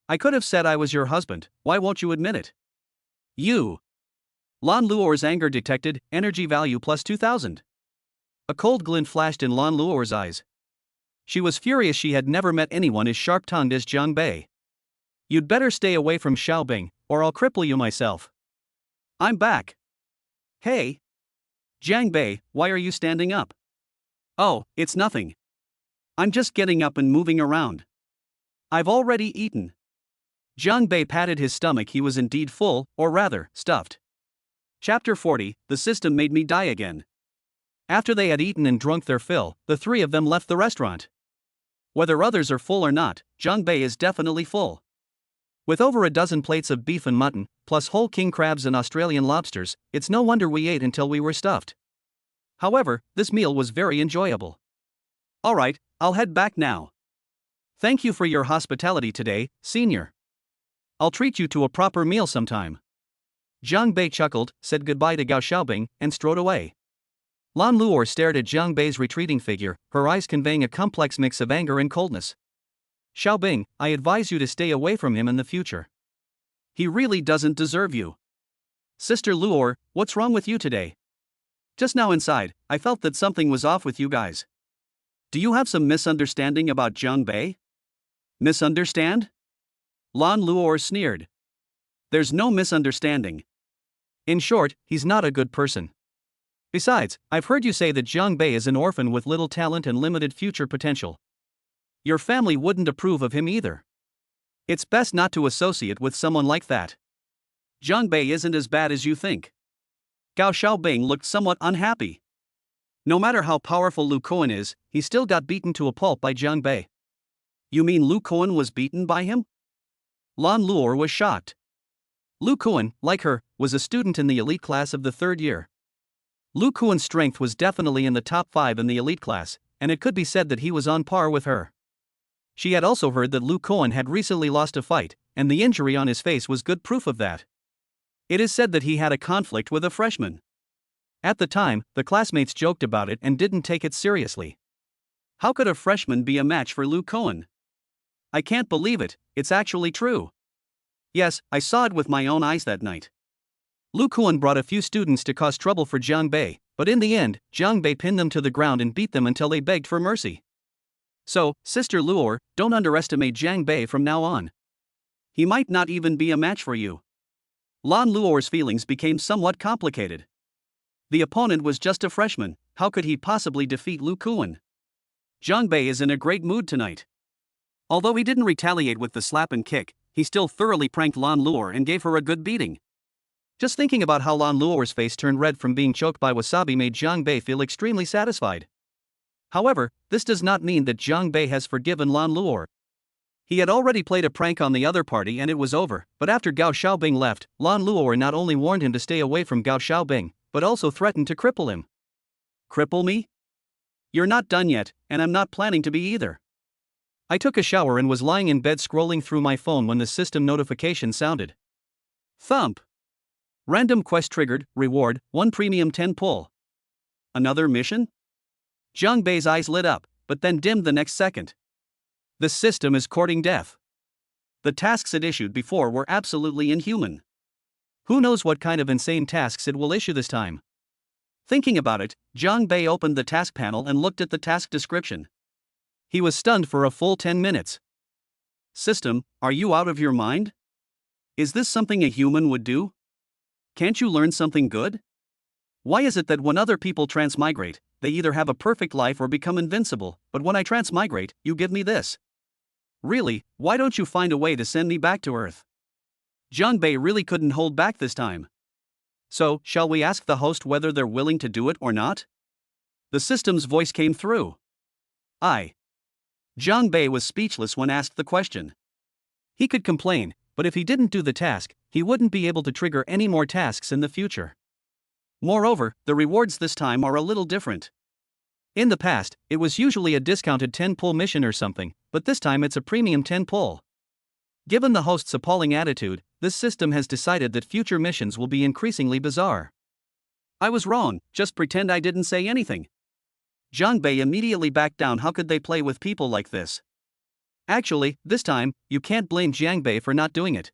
I could have said I was your husband, why won't you admit it? You. Lan Luor's anger detected, energy value plus 2000. A cold glint flashed in Lan Luor's eyes. She was furious she had never met anyone as sharp-tongued as Jiang Bei. You'd better stay away from Xiaobing, or I'll cripple you myself. I'm back. Hey. Jiang Bei, why are you standing up? Oh, it's nothing. I'm just getting up and moving around. I've already eaten. Jiang Bei patted his stomach. He was indeed full, or rather, stuffed. Chapter 40, The System Made Me Die Again. After they had eaten and drunk their fill, the 3 of them left the restaurant. Whether others are full or not, Jiang Bei is definitely full. With over a dozen plates of beef and mutton, plus whole king crabs and Australian lobsters, it's no wonder we ate until we were stuffed. However, this meal was very enjoyable. Alright, I'll head back now. Thank you for your hospitality today, senior. I'll treat you to a proper meal sometime. Jiang Bei chuckled, said goodbye to Gao Xiaobing, and strode away. Lan Luor stared at Jiang Bei's retreating figure, her eyes conveying a complex mix of anger and coldness. Xiaobing, I advise you to stay away from him in the future. He really doesn't deserve you. Sister Luor, what's wrong with you today? Just now inside, I felt that something was off with you guys. Do you have some misunderstanding about Jiang Bei? Misunderstand? Lan Luor sneered. There's no misunderstanding. In short, he's not a good person. Besides, I've heard you say that Jiang Bei is an orphan with little talent and limited future potential. Your family wouldn't approve of him either. It's best not to associate with someone like that. Jiang Bei isn't as bad as you think. Gao Xiaobing looked somewhat unhappy. No matter how powerful Lu Kuan is, he still got beaten to a pulp by Jiang Bei. You mean Lu Kuan was beaten by him? Lan Luor was shocked. Lu Kuan, like her, was a student in the elite class of the 3rd year. Lu Kuan's strength was definitely in the top 5 in the elite class, and it could be said that he was on par with her. She had also heard that Lu Kuan had recently lost a fight, and the injury on his face was good proof of that. It is said that he had a conflict with a freshman. At the time, the classmates joked about it and didn't take it seriously. How could a freshman be a match for Lu Kuan? I can't believe it, it's actually true. Yes, I saw it with my own eyes that night. Lu Kuan brought a few students to cause trouble for Jiang Bei, but in the end, Jiang Bei pinned them to the ground and beat them until they begged for mercy. So, Sister Luor, don't underestimate Jiang Bei from now on. He might not even be a match for you. Lan Luor's feelings became somewhat complicated. The opponent was just a freshman, how could he possibly defeat Lu Kuan? Jiang Bei is in a great mood tonight. Although he didn't retaliate with the slap and kick, he still thoroughly pranked Lan Luor and gave her a good beating. Just thinking about how Lan Luor's face turned red from being choked by wasabi made Jiang Bei feel extremely satisfied. However, this does not mean that Jiang Bei has forgiven Lan Luor. He had already played a prank on the other party and it was over, but after Gao Xiaobing left, Lan Luor not only warned him to stay away from Gao Xiaobing, but also threatened to cripple him. Cripple me? You're not done yet, and I'm not planning to be either. I took a shower and was lying in bed scrolling through my phone when the system notification sounded. Thump. Random quest triggered, reward, 1 premium 10 pull. Another mission? Jiang Bei's eyes lit up, but then dimmed the next second. The system is courting death. The tasks it issued before were absolutely inhuman. Who knows what kind of insane tasks it will issue this time? Thinking about it, Jiang Bei opened the task panel and looked at the task description. He was stunned for a full 10 minutes. System, are you out of your mind? Is this something a human would do? Can't you learn something good? Why is it that when other people transmigrate, they either have a perfect life or become invincible, but when I transmigrate, you give me this? Really, why don't you find a way to send me back to Earth? Jiang Bei really couldn't hold back this time. So, shall we ask the host whether they're willing to do it or not? The system's voice came through. Jiang Bei was speechless when asked the question. He could complain, but if he didn't do the task, he wouldn't be able to trigger any more tasks in the future. Moreover, the rewards this time are a little different. In the past, it was usually a discounted 10 pull mission or something, but this time it's a premium 10 pull. Given the host's appalling attitude, this system has decided that future missions will be increasingly bizarre. I was wrong, just pretend I didn't say anything. Jiang Bei immediately backed down. How could they play with people like this? Actually, this time, you can't blame Jiang Bei for not doing it.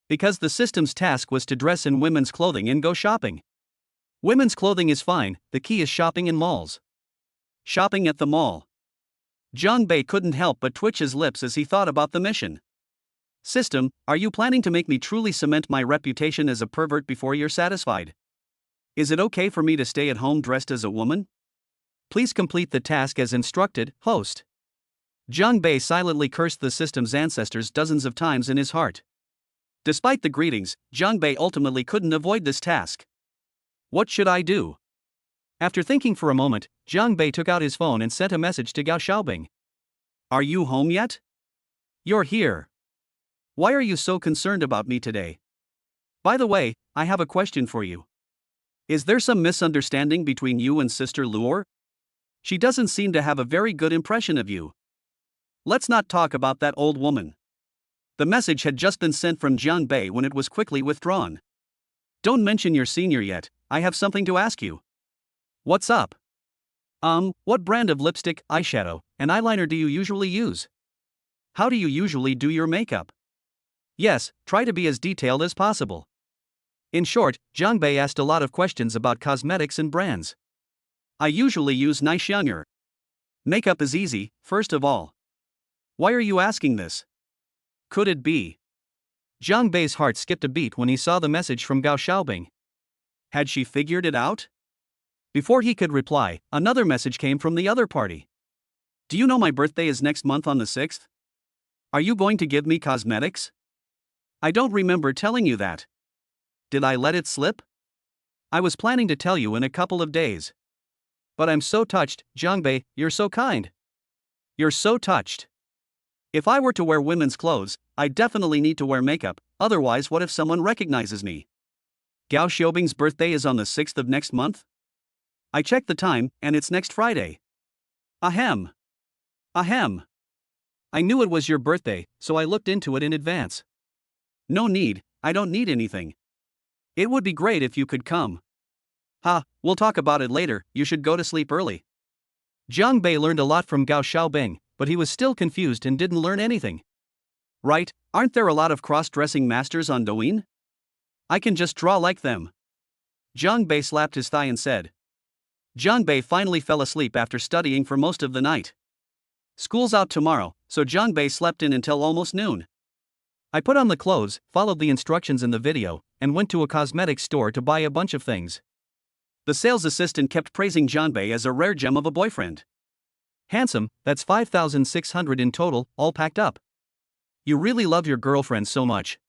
Because the system's task was to dress in women's clothing and go shopping. Women's clothing is fine, the key is shopping in malls. Shopping at the mall. Jiang Bei couldn't help but twitch his lips as he thought about the mission. System, are you planning to make me truly cement my reputation as a pervert before you're satisfied? Is it okay for me to stay at home dressed as a woman? Please complete the task as instructed, host. Jiang Bei silently cursed the system's ancestors dozens of times in his heart. Despite the greetings, Jiang Bei ultimately couldn't avoid this task. What should I do? After thinking for a moment, Jiang Bei took out his phone and sent a message to Gao Xiaobing. Are you home yet? You're here. Why are you so concerned about me today? By the way, I have a question for you. Is there some misunderstanding between you and Sister Luor? She doesn't seem to have a very good impression of you. Let's not talk about that old woman. The message had just been sent from Jiang Bei when it was quickly withdrawn. Don't mention your senior yet, I have something to ask you. What's up? What brand of lipstick, eyeshadow, and eyeliner do you usually use? How do you usually do your makeup? Yes, try to be as detailed as possible. In short, Jiang Bei asked a lot of questions about cosmetics and brands. I usually use nice younger. Makeup is easy, first of all. Why are you asking this? Could it be? Jiang Bei's heart skipped a beat when he saw the message from Gao Xiaobing. Had she figured it out? Before he could reply, another message came from the other party. Do you know my birthday is next month on the 6th? Are you going to give me cosmetics? I don't remember telling you that. Did I let it slip? I was planning to tell you in a couple of days. But I'm so touched, Jiang Bei, you're so kind. You're so touched. If I were to wear women's clothes, I definitely need to wear makeup, otherwise what if someone recognizes me? Gao Xiaobing's birthday is on the 6th of next month? I checked the time, and it's next Friday. Ahem. Ahem. I knew it was your birthday, so I looked into it in advance. No need, I don't need anything. It would be great if you could come. We'll talk about it later, you should go to sleep early. Jiang Bei learned a lot from Gao Xiaobing, but he was still confused and didn't learn anything. Right, aren't there a lot of cross-dressing masters on Douyin? I can just draw like them. Jiang Bei slapped his thigh and said. Jiang Bei finally fell asleep after studying for most of the night. School's out tomorrow, so Jiang Bei slept in until almost noon. I put on the clothes, followed the instructions in the video, and went to a cosmetics store to buy a bunch of things. The sales assistant kept praising Jiang Bei as a rare gem of a boyfriend. Handsome, that's 5,600 in total, all packed up. You really love your girlfriend so much.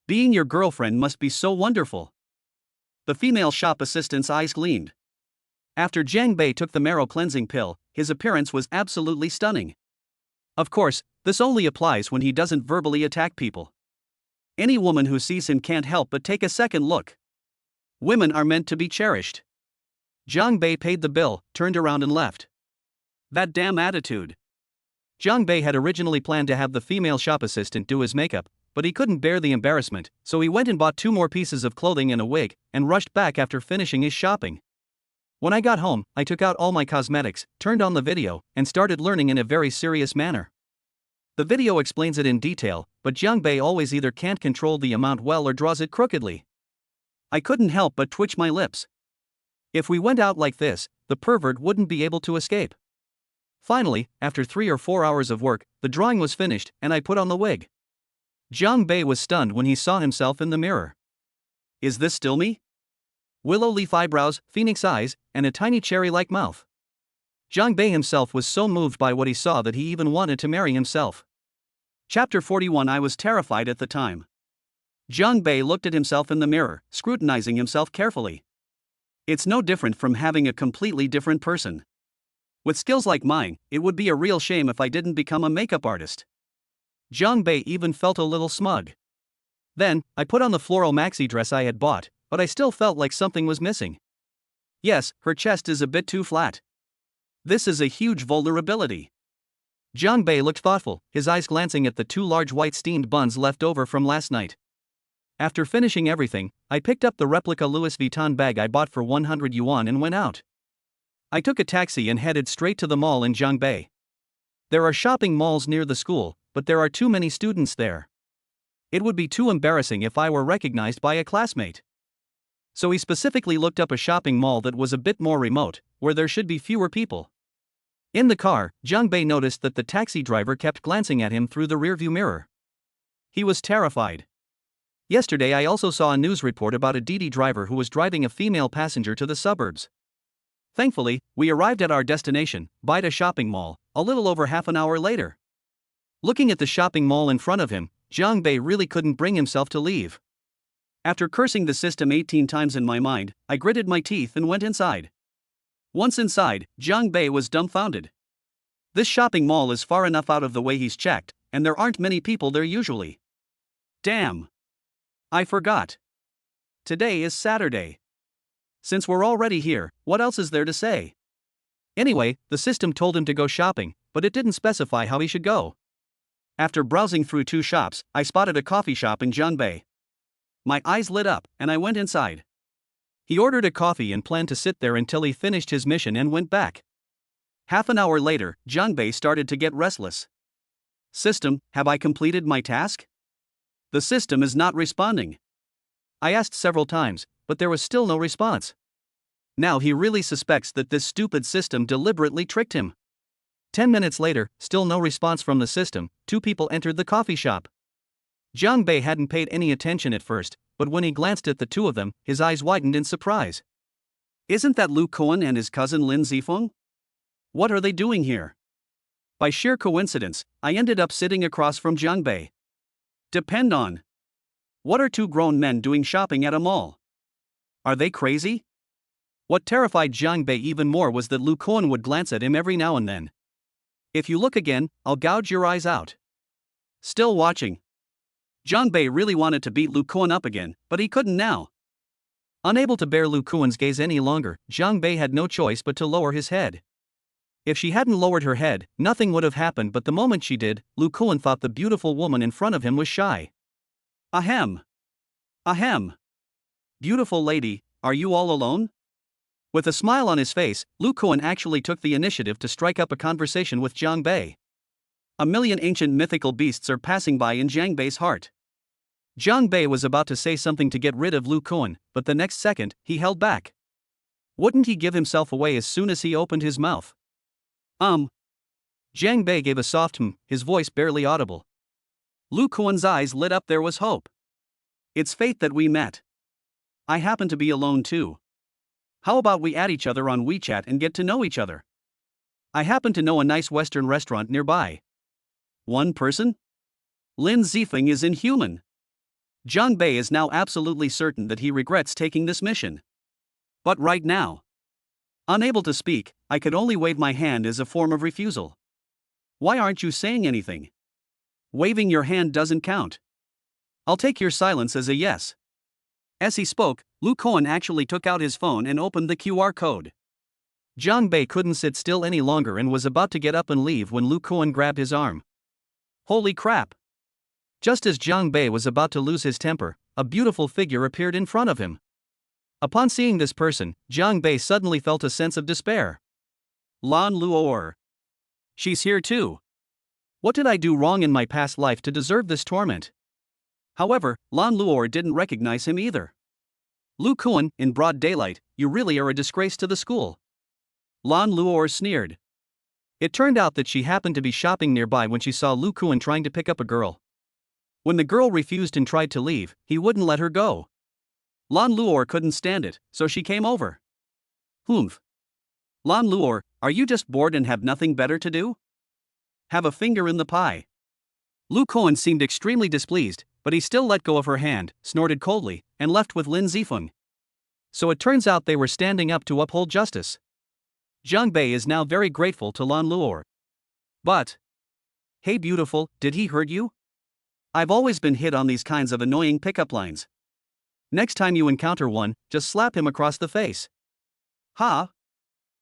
Being your girlfriend must be so wonderful. The female shop assistant's eyes gleamed. After Jiang Bei took the marrow cleansing pill, his appearance was absolutely stunning. Of course, this only applies when he doesn't verbally attack people. Any woman who sees him can't help but take a second look. Women are meant to be cherished. Jiang Bei paid the bill, turned around and left. That damn attitude. Jiang Bei had originally planned to have the female shop assistant do his makeup, but he couldn't bear the embarrassment, so he went and bought 2 more pieces of clothing and a wig, and rushed back after finishing his shopping. When I got home, I took out all my cosmetics, turned on the video, and started learning in a very serious manner. The video explains it in detail, but Jiang Bei always either can't control the amount well or draws it crookedly. I couldn't help but twitch my lips. If we went out like this, the pervert wouldn't be able to escape. Finally, after 3 or 4 hours of work, the drawing was finished, and I put on the wig. Jiang Bei was stunned when he saw himself in the mirror. Is this still me? Willow leaf eyebrows, phoenix eyes, and a tiny cherry-like mouth. Jiang Bei himself was so moved by what he saw that he even wanted to marry himself. Chapter 41. I was terrified at the time. Jiang Bei looked at himself in the mirror, scrutinizing himself carefully. It's no different from having a completely different person. With skills like mine, it would be a real shame if I didn't become a makeup artist. Jiang Bei even felt a little smug. Then, I put on the floral maxi dress I had bought, but I still felt like something was missing. Yes, her chest is a bit too flat. This is a huge vulnerability. Jiang Bei looked thoughtful, his eyes glancing at the 2 large white steamed buns left over from last night. After finishing everything, I picked up the replica Louis Vuitton bag I bought for 100 yuan and went out. I took a taxi and headed straight to the mall in Jiangbei. There are shopping malls near the school, but there are too many students there. It would be too embarrassing if I were recognized by a classmate. So he specifically looked up a shopping mall that was a bit more remote, where there should be fewer people. In the car, Jiang Bei noticed that the taxi driver kept glancing at him through the rearview mirror. He was terrified. Yesterday I also saw a news report about a Didi driver who was driving a female passenger to the suburbs. Thankfully, we arrived at our destination, Baida shopping mall, a little over half an hour later. Looking at the shopping mall in front of him, Jiang Bei really couldn't bring himself to leave. After cursing the system 18 times in my mind, I gritted my teeth and went inside. Once inside, Jiang Bei was dumbfounded. This shopping mall is far enough out of the way he's checked, and there aren't many people there usually. Damn! I forgot. Today is Saturday. Since we're already here, what else is there to say? Anyway, the system told him to go shopping, but it didn't specify how he should go. After browsing through 2 shops, I spotted a coffee shop in Jiangbei. My eyes lit up, and I went inside. He ordered a coffee and planned to sit there until he finished his mission and went back. Half an hour later, Jiangbei started to get restless. System, have I completed my task? The system is not responding. I asked several times, but there was still no response. Now he really suspects that this stupid system deliberately tricked him. 10 minutes later, still no response from the system. Two people entered the coffee shop. Jiangbei hadn't paid any attention at first, but when he glanced at the two of them, his eyes widened in surprise. Isn't that Lu Kuan and his cousin Lin Zifeng? What are they doing here? By sheer coincidence, I ended up sitting across from Jiangbei. Depend on. What are two grown men doing shopping at a mall? Are they crazy? What terrified Jiangbei even more was that Lu Kuan would glance at him every now and then. If you look again, I'll gouge your eyes out. Still watching. Jiangbei really wanted to beat Lu Kuan up again, but he couldn't now. Unable to bear Lu Kuan's gaze any longer, Jiangbei had no choice but to lower his head. If she hadn't lowered her head, nothing would have happened, but the moment she did, Lu Kuan thought the beautiful woman in front of him was shy. Ahem. Ahem. Beautiful lady, are you all alone? With a smile on his face, Lu Kuan actually took the initiative to strike up a conversation with Jiangbei. A million ancient mythical beasts are passing by in Jiangbei's heart. Jiangbei was about to say something to get rid of Lu Kuan, but the next second, he held back. Wouldn't he give himself away as soon as he opened his mouth? Jiangbei gave a soft his voice barely audible. Lu Kuan's eyes lit up. There was hope. It's fate that we met. I happen to be alone too. How about we add each other on WeChat and get to know each other? I happen to know a nice Western restaurant nearby. One person? Lin Zifeng is inhuman. Jiangbei is now absolutely certain that he regrets taking this mission. But right now, unable to speak, I could only wave my hand as a form of refusal. Why aren't you saying anything? Waving your hand doesn't count. I'll take your silence as a yes. As he spoke, Lu Kuan actually took out his phone and opened the QR code. Jiangbei couldn't sit still any longer and was about to get up and leave when Lu Kuan grabbed his arm. Holy crap! Just as Jiangbei was about to lose his temper, a beautiful figure appeared in front of him. Upon seeing this person, Jiangbei suddenly felt a sense of despair. Lan Luor. She's here too. What did I do wrong in my past life to deserve this torment? However, Lan Luor didn't recognize him either. Lu Kuan, in broad daylight, you really are a disgrace to the school. Lan Luor sneered. It turned out that she happened to be shopping nearby when she saw Lu Kuan trying to pick up a girl. When the girl refused and tried to leave, he wouldn't let her go. Lan Luor couldn't stand it, so she came over. Humph. Lan Luor, are you just bored and have nothing better to do? Have a finger in the pie. Lu Kuan seemed extremely displeased, but he still let go of her hand, snorted coldly, and left with Lin Zifeng. So it turns out they were standing up to uphold justice. Jiangbei is now very grateful to Lan Luor. But, hey beautiful, did he hurt you? I've always been hit on these kinds of annoying pickup lines. Next time you encounter one, just slap him across the face. Huh?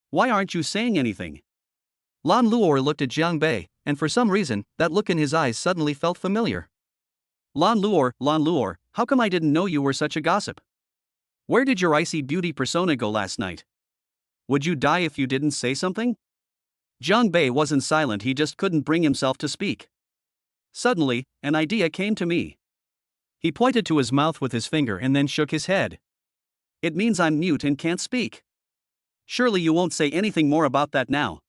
Why aren't you saying anything? Lan Luor looked at Jiangbei, and for some reason, that look in his eyes suddenly felt familiar. Lan Luor, how come I didn't know you were such a gossip? Where did your icy beauty persona go last night? Would you die if you didn't say something? Jiangbei wasn't silent, he just couldn't bring himself to speak. Suddenly, an idea came to me. He pointed to his mouth with his finger and then shook his head. It means I'm mute and can't speak. Surely you won't say anything more about that now.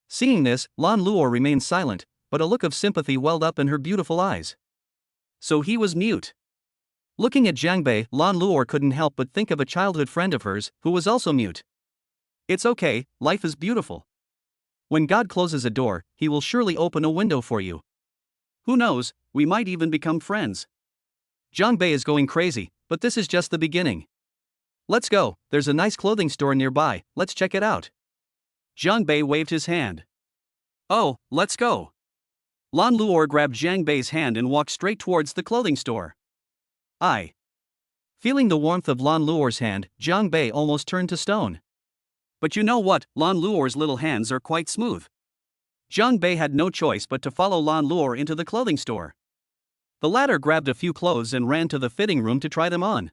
Seeing this, Lan Luor remained silent, but a look of sympathy welled up in her beautiful eyes. So he was mute. Looking at Jiangbei, Lan Luor couldn't help but think of a childhood friend of hers, who was also mute. It's okay, life is beautiful. When God closes a door, he will surely open a window for you. Who knows, we might even become friends. Jiangbei is going crazy, but this is just the beginning. Let's go, there's a nice clothing store nearby, let's check it out. Jiangbei waved his hand. Oh, let's go. Lan Luor grabbed Jiangbei's hand and walked straight towards the clothing store. Feeling the warmth of Lan Luor's hand, Jiangbei almost turned to stone. But you know what, Lan Luor's little hands are quite smooth. Jiangbei had no choice but to follow Lan Luor into the clothing store. The latter grabbed a few clothes and ran to the fitting room to try them on.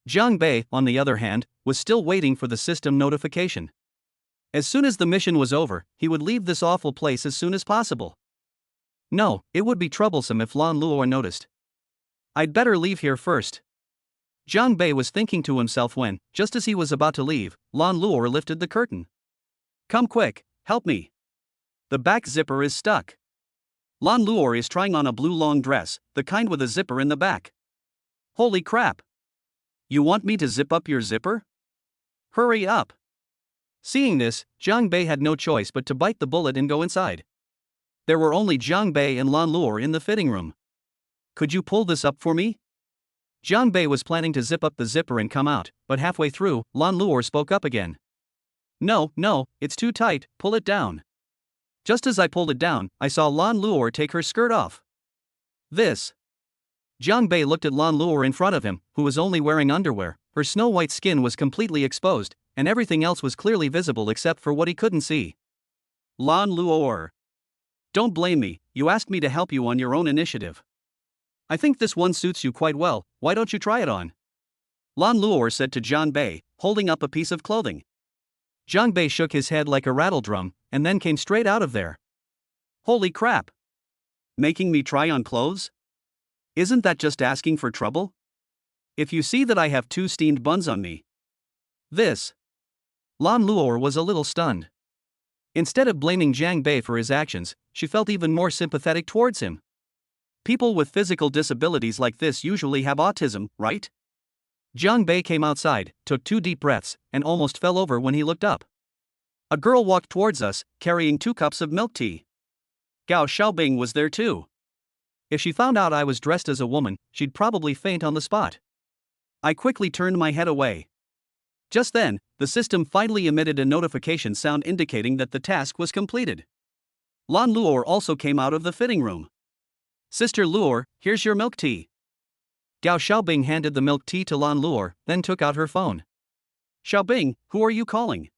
Jiang Bei, on the other hand, was still waiting for the system notification. As soon as the mission was over, he would leave this awful place as soon as possible. No, it would be troublesome if Lan Luo noticed. I'd better leave here first. Jiang Bei was thinking to himself when, just as he was about to leave, Lan Luo lifted the curtain. Come quick, help me. The back zipper is stuck. Lan Luo is trying on a blue long dress, the kind with a zipper in the back. Holy crap! You want me to zip up your zipper? Hurry up! Seeing this, Jiang Bei had no choice but to bite the bullet and go inside. There were only Jiang Bei and Lan Luo in the fitting room. Could you pull this up for me? Jiang Bei was planning to zip up the zipper and come out, but halfway through, Lan Luo spoke up again. No, it's too tight, pull it down. Just as I pulled it down, I saw Lan Luo take her skirt off. This. Jiang Bei looked at Lan Luo in front of him, who was only wearing underwear. Her snow-white skin was completely exposed, and everything else was clearly visible except for what he couldn't see. Lan Luo. Don't blame me, you asked me to help you on your own initiative. I think this one suits you quite well, why don't you try it on? Lan Luo said to Jiang Bei, holding up a piece of clothing. Jiang Bei shook his head like a rattle drum, and then came straight out of there. Holy crap! Making me try on clothes? Isn't that just asking for trouble? If you see that I have 2 steamed buns on me. This. Lan Luo was a little stunned. Instead of blaming Jiang Bei for his actions, she felt even more sympathetic towards him. People with physical disabilities like this usually have autism, right? Jiang Bei came outside, took 2 deep breaths, and almost fell over when he looked up. A girl walked towards us, carrying 2 cups of milk tea. Gao Xiaobing was there too. If she found out I was dressed as a woman, she'd probably faint on the spot. I quickly turned my head away. Just then, the system finally emitted a notification sound indicating that the task was completed. Lan Luo also came out of the fitting room. Sister Luo, here's your milk tea. Gao Xiaobing handed the milk tea to Lan Luo, then took out her phone. Xiaobing, who are you calling?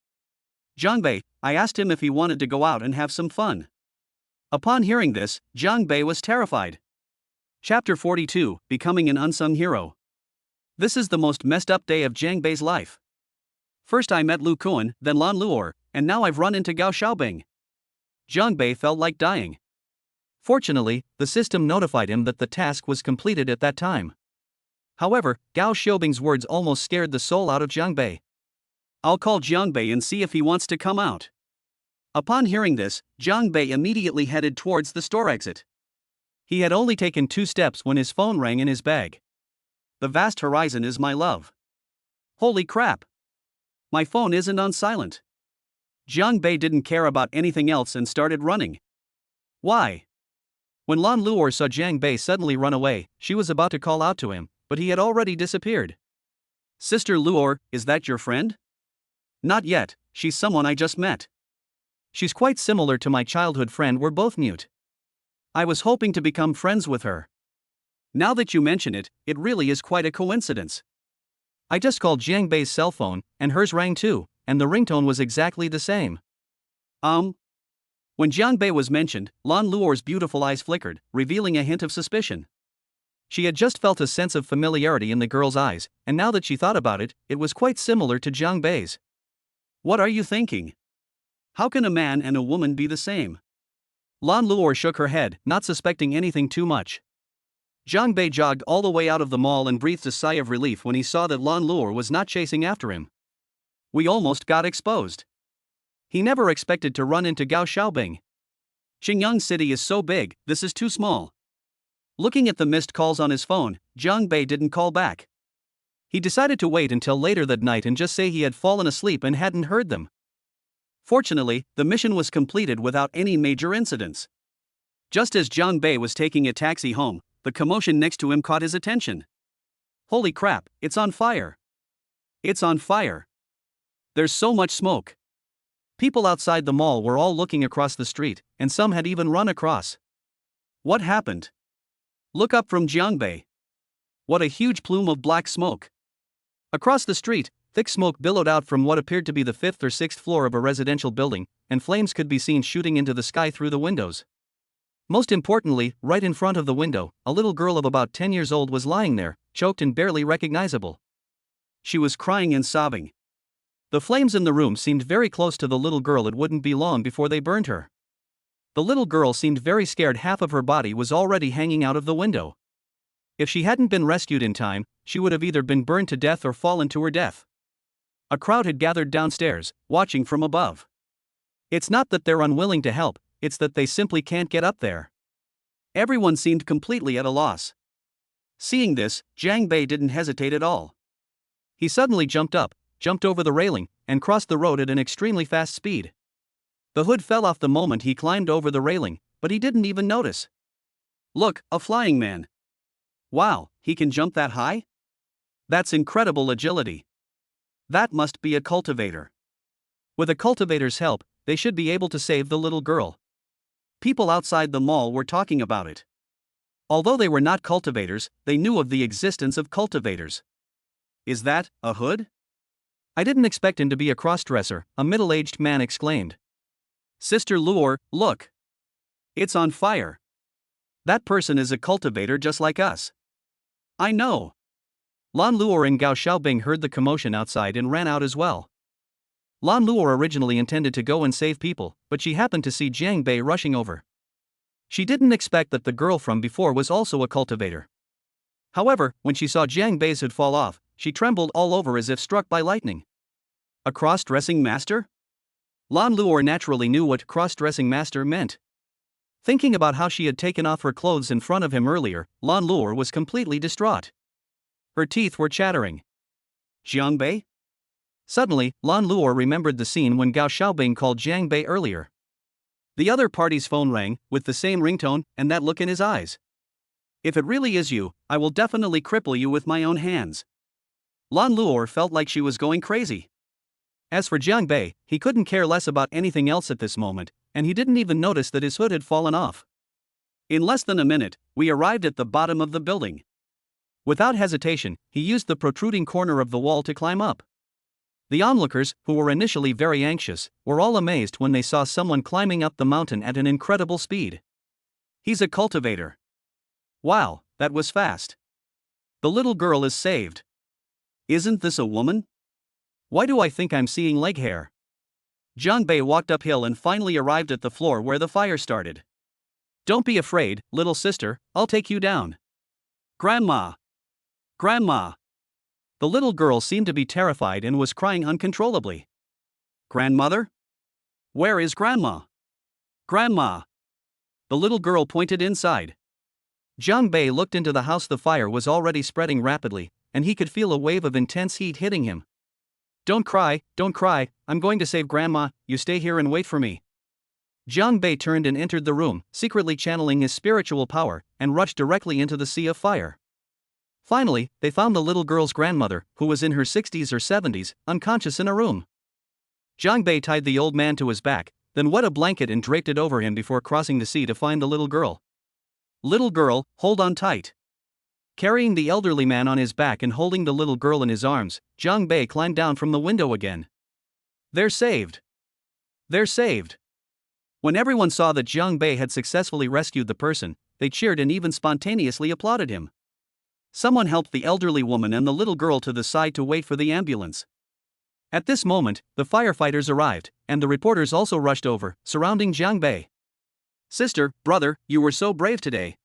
Jiang Bei, I asked him if he wanted to go out and have some fun. Upon hearing this, Jiang Bei was terrified. Chapter 42, Becoming an Unsung Hero. This is the most messed up day of Jiang Bei's life. First I met Lu Kuan, then Lan Luo, and now I've run into Gao Xiaobing. Jiang Bei felt like dying. Fortunately, the system notified him that the task was completed at that time. However, Gao Xiaobing's words almost scared the soul out of Jiang Bei. I'll call Jiang Bei and see if he wants to come out. Upon hearing this, Jiang Bei immediately headed towards the store exit. He had only taken 2 steps when his phone rang in his bag. The vast horizon is my love. Holy crap! My phone isn't on silent. Jiang Bei didn't care about anything else and started running. Why? When Lan Luo saw Jiang Bei suddenly run away, she was about to call out to him, but he had already disappeared. Sister Luo, is that your friend? Not yet, she's someone I just met. She's quite similar to my childhood friend, we're both mute. I was hoping to become friends with her. Now that you mention it, it really is quite a coincidence. I just called Jiang Bei's cell phone, and hers rang too, and the ringtone was exactly the same. When Jiang Bei was mentioned, Lan Luo's beautiful eyes flickered, revealing a hint of suspicion. She had just felt a sense of familiarity in the girl's eyes, and now that she thought about it, it was quite similar to Jiang Bei's. What are you thinking? How can a man and a woman be the same? Lan Luo shook her head, not suspecting anything too much. Jiang Bei jogged all the way out of the mall and breathed a sigh of relief when he saw that Lan Luo was not chasing after him. We almost got exposed. He never expected to run into Gao Xiaobing. Xingyang City is so big, this is too small. Looking at the missed calls on his phone, Jiang Bei didn't call back. He decided to wait until later that night and just say he had fallen asleep and hadn't heard them. Fortunately, the mission was completed without any major incidents. Just as Jiang Bei was taking a taxi home, the commotion next to him caught his attention. Holy crap, it's on fire! It's on fire! There's so much smoke. People outside the mall were all looking across the street, and some had even run across. What happened? Look up from Jiang Bei. What a huge plume of black smoke. Across the street, thick smoke billowed out from what appeared to be the 5th or 6th floor of a residential building, and flames could be seen shooting into the sky through the windows. Most importantly, right in front of the window, a little girl of about 10 years old was lying there, choked and barely recognizable. She was crying and sobbing. The flames in the room seemed very close to the little girl. It wouldn't be long before they burned her. The little girl seemed very scared. Half of her body was already hanging out of the window. If she hadn't been rescued in time, she would have either been burned to death or fallen to her death. A crowd had gathered downstairs, watching from above. It's not that they're unwilling to help, it's that they simply can't get up there. Everyone seemed completely at a loss. Seeing this, Jiang Bei didn't hesitate at all. He suddenly jumped up, jumped over the railing, and crossed the road at an extremely fast speed. The hood fell off the moment he climbed over the railing, but he didn't even notice. Look, a flying man. Wow, he can jump that high? That's incredible agility. That must be a cultivator. With a cultivator's help, they should be able to save the little girl. People outside the mall were talking about it. Although they were not cultivators, they knew of the existence of cultivators. Is that a hood? I didn't expect him to be a crossdresser, a middle-aged man exclaimed. Sister Luor, look. It's on fire. That person is a cultivator just like us. I know. Lan Luor and Gao Xiaobing heard the commotion outside and ran out as well. Lan Luor originally intended to go and save people, but she happened to see Jiang Bei rushing over. She didn't expect that the girl from before was also a cultivator. However, when she saw Jiang Bei's hood fall off, she trembled all over as if struck by lightning. A cross-dressing master? Lan Luor naturally knew what cross-dressing master meant. Thinking about how she had taken off her clothes in front of him earlier, Lan Luor was completely distraught. Her teeth were chattering. Jiang Bei? Suddenly, Lan Luor remembered the scene when Gao Xiaobing called Jiang Bei earlier. The other party's phone rang, with the same ringtone and that look in his eyes. If it really is you, I will definitely cripple you with my own hands. Lan Luor felt like she was going crazy. As for Jiang Bei, he couldn't care less about anything else at this moment, and he didn't even notice that his hood had fallen off. In less than a minute, we arrived at the bottom of the building. Without hesitation, he used the protruding corner of the wall to climb up. The onlookers, who were initially very anxious, were all amazed when they saw someone climbing up the mountain at an incredible speed. He's a cultivator. Wow, that was fast. The little girl is saved. Isn't this a woman? Why do I think I'm seeing leg hair? Jiang Bei walked uphill and finally arrived at the floor where the fire started. Don't be afraid, little sister, I'll take you down. Grandma! Grandma! The little girl seemed to be terrified and was crying uncontrollably. Grandmother? Where is Grandma? Grandma! The little girl pointed inside. Jiang Bei looked into the house. The fire was already spreading rapidly, and he could feel a wave of intense heat hitting him. Don't cry, I'm going to save Grandma, you stay here and wait for me. Jiang Bei turned and entered the room, secretly channeling his spiritual power, and rushed directly into the sea of fire. Finally, they found the little girl's grandmother, who was in her 60s or 70s, unconscious in a room. Jiang Bei tied the old man to his back, then wet a blanket and draped it over him before crossing the sea to find the little girl. Little girl, hold on tight. Carrying the elderly man on his back and holding the little girl in his arms, Jiang Bei climbed down from the window again. They're saved. They're saved. When everyone saw that Jiang Bei had successfully rescued the person, they cheered and even spontaneously applauded him. Someone helped the elderly woman and the little girl to the side to wait for the ambulance. At this moment, the firefighters arrived, and the reporters also rushed over, surrounding Jiang Bei. Sister, brother, you were so brave today.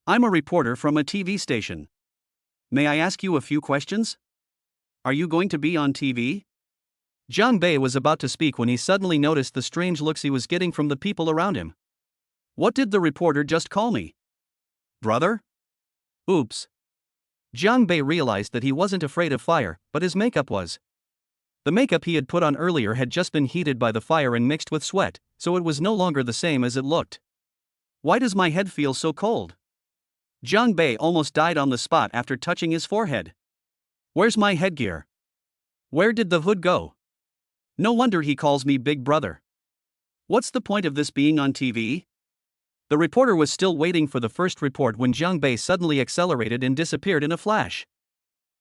I'm a reporter from a TV station. May I ask you a few questions? Are you going to be on TV? Jiang Bei was about to speak when he suddenly noticed the strange looks he was getting from the people around him. What did the reporter just call me? Brother? Oops. Jiang Bei realized that he wasn't afraid of fire, but his makeup was. The makeup he had put on earlier had just been heated by the fire and mixed with sweat, so it was no longer the same as it looked. Why does my head feel so cold? Jiang Bei almost died on the spot after touching his forehead. Where's my headgear? Where did the hood go? No wonder he calls me Big Brother. What's the point of this being on TV? The reporter was still waiting for the first report when Jiang Bei suddenly accelerated and disappeared in a flash.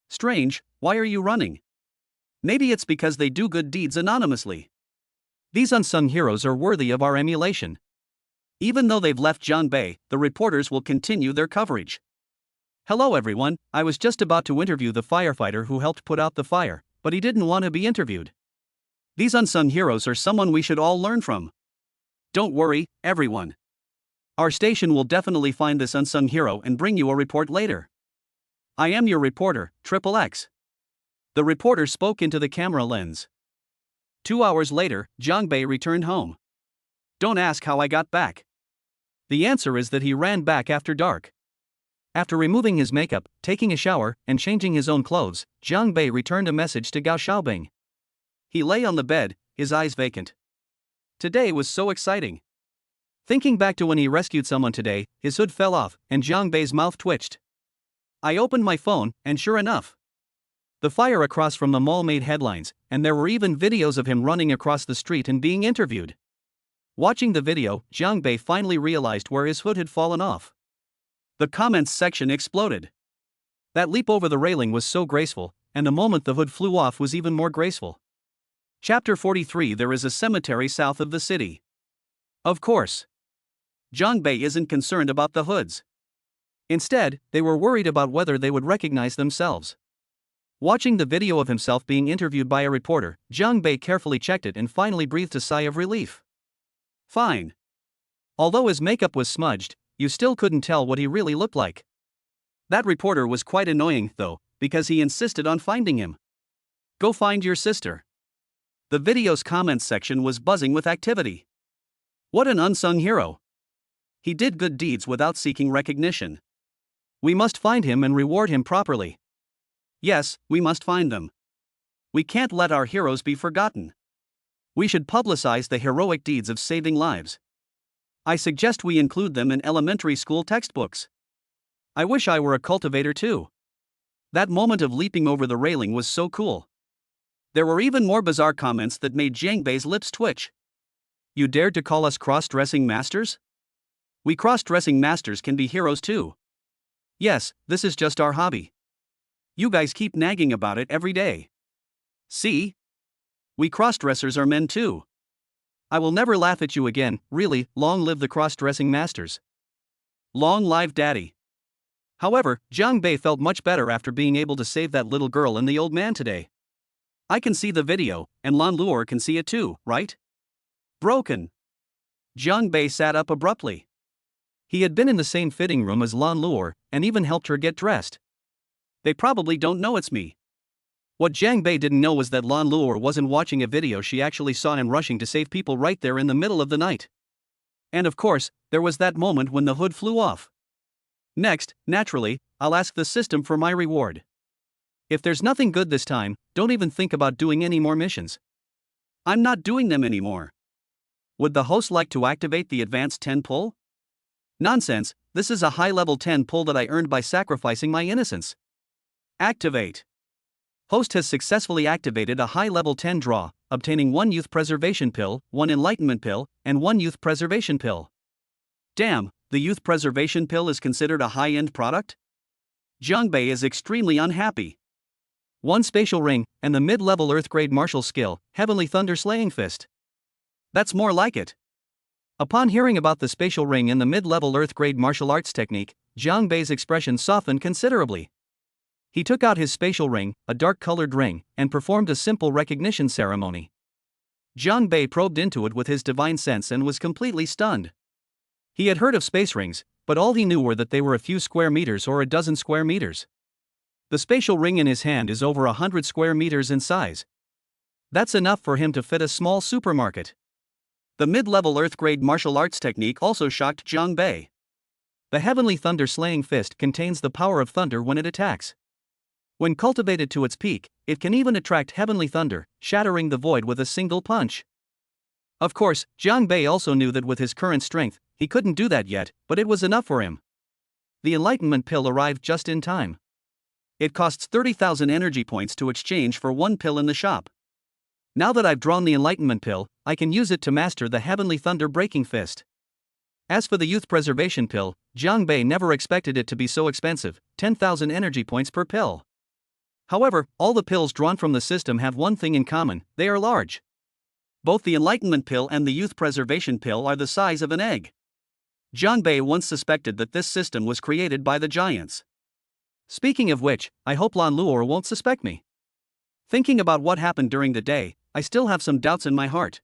Strange, why are you running? Maybe it's because they do good deeds anonymously. These unsung heroes are worthy of our emulation. Even though they've left Jiang Bei, the reporters will continue their coverage. Hello everyone, I was just about to interview the firefighter who helped put out the fire, but he didn't want to be interviewed. These unsung heroes are someone we should all learn from. Don't worry, everyone. Our station will definitely find this unsung hero and bring you a report later. I am your reporter, Triple X. The reporter spoke into the camera lens. 2 hours later, Jiangbei returned home. Don't ask how I got back. The answer is that he ran back after dark. After removing his makeup, taking a shower, and changing his own clothes, Jiangbei returned a message to Gao Xiaobing. He lay on the bed, his eyes vacant. Today was so exciting. Thinking back to when he rescued someone today, his hood fell off, and Jiangbei's mouth twitched. I opened my phone, and sure enough, the fire across from the mall made headlines, and there were even videos of him running across the street and being interviewed. Watching the video, Jiangbei finally realized where his hood had fallen off. The comments section exploded. That leap over the railing was so graceful, and the moment the hood flew off was even more graceful. Chapter 43. There is a cemetery south of the city. Of course, Jiangbei isn't concerned about the hoods. Instead, they were worried about whether they would recognize themselves. Watching the video of himself being interviewed by a reporter, Jiangbei carefully checked it and finally breathed a sigh of relief. Fine. Although his makeup was smudged, you still couldn't tell what he really looked like. That reporter was quite annoying, though, because he insisted on finding him. Go find your sister. The video's comments section was buzzing with activity. What an unsung hero. He did good deeds without seeking recognition. We must find him and reward him properly. Yes, we must find them. We can't let our heroes be forgotten. We should publicize the heroic deeds of saving lives. I suggest we include them in elementary school textbooks. I wish I were a cultivator too. That moment of leaping over the railing was so cool. There were even more bizarre comments that made Jiangbei's lips twitch. You dared to call us cross-dressing masters? We cross-dressing masters can be heroes too. Yes, this is just our hobby. You guys keep nagging about it every day. See? We cross-dressers are men too. I will never laugh at you again, really. Long live the cross-dressing masters. Long live Daddy. However, Jiangbei felt much better after being able to save that little girl and the old man today. I can see the video, and Lan Luo can see it too, right? Broken. Jiangbei sat up abruptly. He had been in the same fitting room as Lan Luo, and even helped her get dressed. They probably don't know it's me. What Jiangbei didn't know was that Lan Luo wasn't watching a video she actually saw him rushing to save people right there in the middle of the night. And of course, there was that moment when the hood flew off. Next, naturally, I'll ask the system for my reward. If there's nothing good this time, don't even think about doing any more missions. I'm not doing them anymore. Would the host like to activate the advanced 10 pull? Nonsense, this is a high-level 10 pull that I earned by sacrificing my innocence. Activate. Host has successfully activated a high-level 10 draw, obtaining 1 youth preservation pill, 1 enlightenment pill, and 1 youth preservation pill. Damn, the youth preservation pill is considered a high-end product? Jiangbei is extremely unhappy. 1 spatial ring, and the mid-level Earth-grade martial skill, Heavenly Thunder Slaying Fist. That's more like it. Upon hearing about the spatial ring and the mid-level Earth-grade martial arts technique, Jiangbei's expression softened considerably. He took out his spatial ring, a dark-colored ring, and performed a simple recognition ceremony. Jiangbei probed into it with his divine sense and was completely stunned. He had heard of space rings, but all he knew were that they were a few square meters or a dozen square meters. The spatial ring in his hand is over 100 square meters in size. That's enough for him to fit a small supermarket. The mid-level Earth-grade martial arts technique also shocked Jiangbei. The Heavenly Thunder Slaying Fist contains the power of thunder when it attacks. When cultivated to its peak, it can even attract heavenly thunder, shattering the void with a single punch. Of course, Jiangbei also knew that with his current strength, he couldn't do that yet, but it was enough for him. The enlightenment pill arrived just in time. It costs 30,000 energy points to exchange for 1 pill in the shop. Now that I've drawn the enlightenment pill, I can use it to master the heavenly thunder breaking fist. As for the youth preservation pill, Jiangbei never expected it to be so expensive, 10,000 energy points per pill. However, all the pills drawn from the system have one thing in common: they are large. Both the enlightenment pill and the youth preservation pill are the size of an egg. Jiangbei once suspected that this system was created by the giants. Speaking of which, I hope Lan Luor won't suspect me. Thinking about what happened during the day, I still have some doubts in my heart.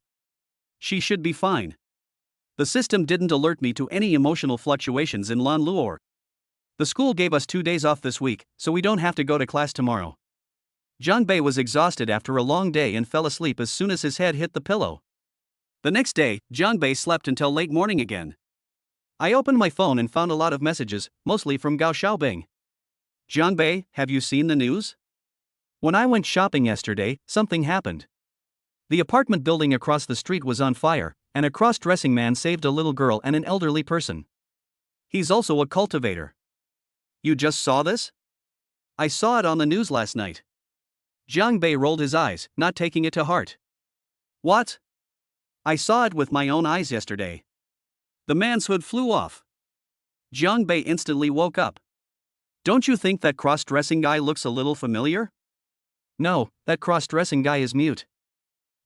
She should be fine. The system didn't alert me to any emotional fluctuations in Lan Luor. The school gave us 2 days off this week, so we don't have to go to class tomorrow. Jiang Bei was exhausted after a long day and fell asleep as soon as his head hit the pillow. The next day, Jiang Bei slept until late morning again. I opened my phone and found a lot of messages, mostly from Gao Xiaobing. Jiang Bei, have you seen the news? When I went shopping yesterday, something happened. The apartment building across the street was on fire, and a cross-dressing man saved a little girl and an elderly person. He's also a cultivator. You just saw this? I saw it on the news last night. Jiang Bei rolled his eyes, not taking it to heart. What? I saw it with my own eyes yesterday. The man's hood flew off. Jiang Bei instantly woke up. Don't you think that cross-dressing guy looks a little familiar? No, that cross-dressing guy is mute.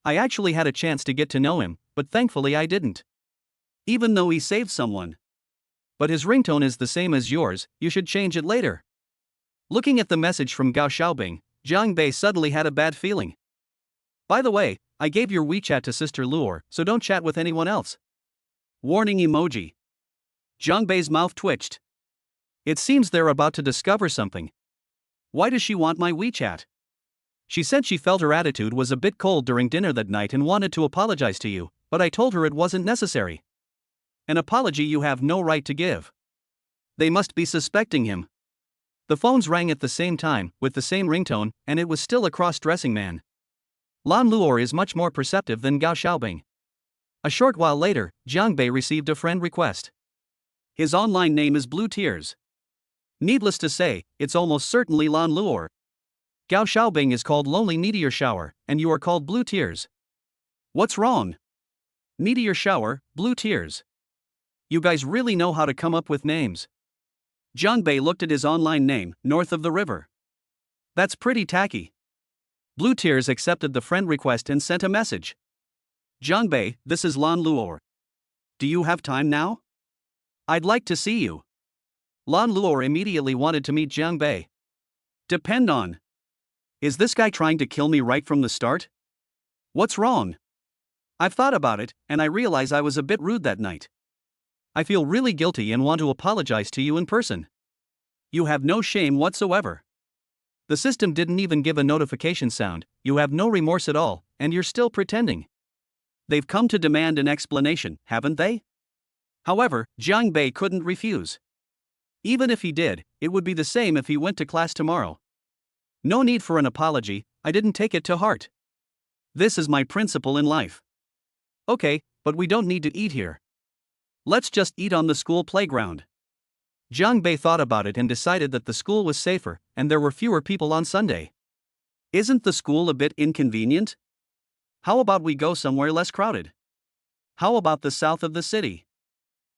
I actually had a chance to get to know him, but thankfully I didn't. Even though he saved someone. But his ringtone is the same as yours, you should change it later. Looking at the message from Gao Xiaobing, Jiang Bei suddenly had a bad feeling. By the way, I gave your WeChat to Sister Luor, so don't chat with anyone else. Warning emoji. Jiang Bei's mouth twitched. It seems they're about to discover something. Why does she want my WeChat? She said she felt her attitude was a bit cold during dinner that night and wanted to apologize to you, but I told her it wasn't necessary. An apology you have no right to give. They must be suspecting him. The phones rang at the same time, with the same ringtone, and it was still a cross-dressing man. Lan Luor is much more perceptive than Gao Xiaobing. A short while later, Jiang Bei received a friend request. His online name is Blue Tears. Needless to say, it's almost certainly Lan Luor. Gao Xiaobing is called Lonely Meteor Shower, and you are called Blue Tears. What's wrong? Meteor Shower, Blue Tears. You guys really know how to come up with names. Jiang Bei looked at his online name, North of the River. That's pretty tacky. Blue Tears accepted the friend request and sent a message. Jiang Bei, this is Lan Luor. Do you have time now? I'd like to see you. Lan Luor immediately wanted to meet Jiang Bei. Depend on. Is this guy trying to kill me right from the start? What's wrong? I've thought about it, and I realize I was a bit rude that night. I feel really guilty and want to apologize to you in person. You have no shame whatsoever. The system didn't even give a notification sound, you have no remorse at all, and you're still pretending. They've come to demand an explanation, haven't they? However, Jiang Bei couldn't refuse. Even if he did, it would be the same if he went to class tomorrow. No need for an apology, I didn't take it to heart. This is my principle in life. Okay, but we don't need to eat here. Let's just eat on the school playground. Jiang Bei thought about it and decided that the school was safer, and there were fewer people on Sunday. Isn't the school a bit inconvenient? How about we go somewhere less crowded? How about the south of the city?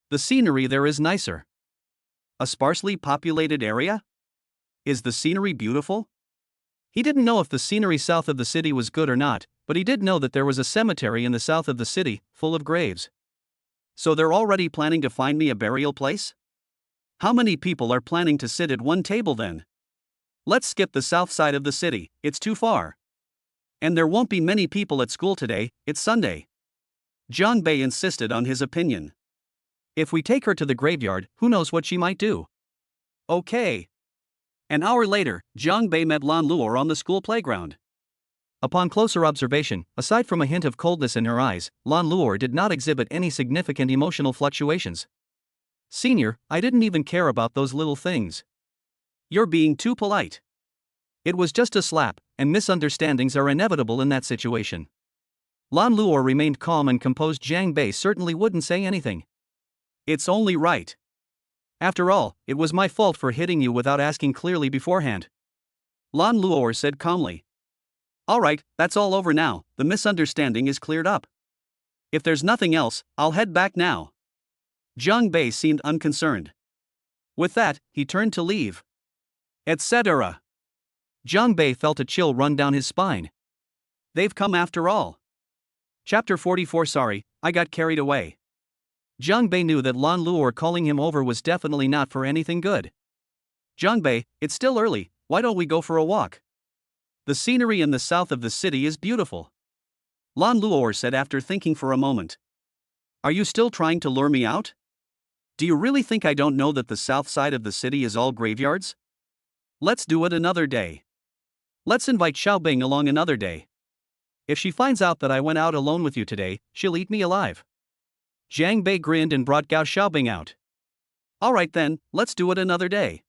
The scenery there is nicer. A sparsely populated area? Is the scenery beautiful? He didn't know if the scenery south of the city was good or not, but he did know that there was a cemetery in the south of the city, full of graves. So they're already planning to find me a burial place? How many people are planning to sit at one table then? Let's skip the south side of the city, it's too far. And there won't be many people at school today, it's Sunday. Jiang Bei insisted on his opinion. If we take her to the graveyard, who knows what she might do? Okay. An hour later, Jiang Bei met Lan Luor on the school playground. Upon closer observation, aside from a hint of coldness in her eyes, Lan Luor did not exhibit any significant emotional fluctuations. Senior, I didn't even care about those little things. You're being too polite. It was just a slap, and misunderstandings are inevitable in that situation. Lan Luor remained calm and composed. Jiang Bei certainly wouldn't say anything. It's only right. After all, it was my fault for hitting you without asking clearly beforehand. Lan Luor said calmly. Alright, that's all over now, the misunderstanding is cleared up. If there's nothing else, I'll head back now. Jiang Bei seemed unconcerned. With that, he turned to leave. Etc. Jiang Bei felt a chill run down his spine. They've come after all. Chapter 44. Sorry, I got carried away. Jiang Bei knew that Lan Luor calling him over was definitely not for anything good. Jiang Bei, it's still early, why don't we go for a walk? The scenery in the south of the city is beautiful. Lan Luor said after thinking for a moment. Are you still trying to lure me out? Do you really think I don't know that the south side of the city is all graveyards? Let's do it another day. Let's invite Xiaobing along another day. If she finds out that I went out alone with you today, she'll eat me alive. Jiang Bei grinned and brought Gao Xiaobing out. Alright then, let's do it another day.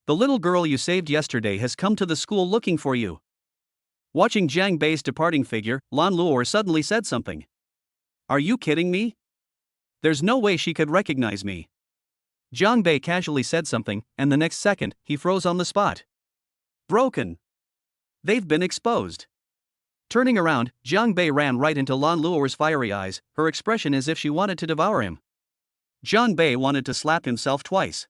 The little girl you saved yesterday has come to the school looking for you. Watching Jiang Bei's departing figure, Lan Luor suddenly said something. Are you kidding me? There's no way she could recognize me. Jiang Bei casually said something, and the next second, he froze on the spot. Broken. They've been exposed. Turning around, Jiang Bei ran right into Lan Luor's fiery eyes, her expression as if she wanted to devour him. Jiang Bei wanted to slap himself twice.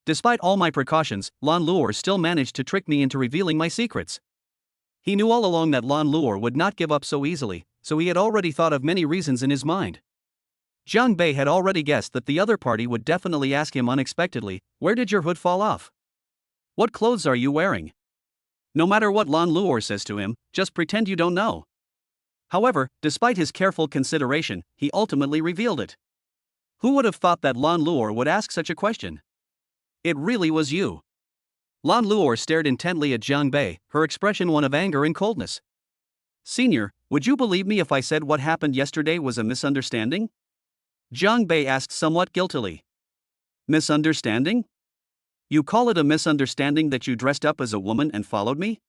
Despite all my precautions, Lan Luor still managed to trick me into revealing my secrets. He knew all along that Lan Luor would not give up so easily, so he had already thought of many reasons in his mind. Jiang Bei had already guessed that the other party would definitely ask him unexpectedly, "Where did your hood fall off? What clothes are you wearing?" No matter what Lan Luor says to him, just pretend you don't know. However, despite his careful consideration, he ultimately revealed it. Who would have thought that Lan Luor would ask such a question? It really was you. Lan Luor stared intently at Jiang Bei, her expression one of anger and coldness. Senior, would you believe me if I said what happened yesterday was a misunderstanding? Jiang Bei asked somewhat guiltily. Misunderstanding? You call it a misunderstanding that you dressed up as a woman and followed me?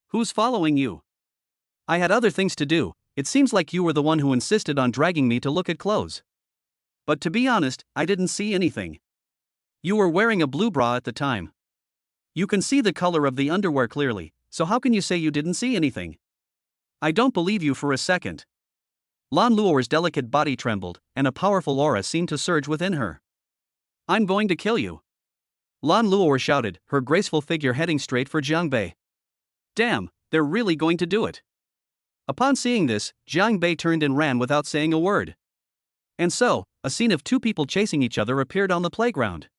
Who's following you? I had other things to do, it seems like you were the one who insisted on dragging me to look at clothes. But to be honest, I didn't see anything. You were wearing a blue bra at the time. You can see the color of the underwear clearly, so how can you say you didn't see anything? I don't believe you for a second. Lan Luor's delicate body trembled, and a powerful aura seemed to surge within her. I'm going to kill you. Lan Luor shouted, her graceful figure heading straight for Jiang Bei. Damn, they're really going to do it. Upon seeing this, Jiang Bei turned and ran without saying a word. And so, a scene of two people chasing each other appeared on the playground.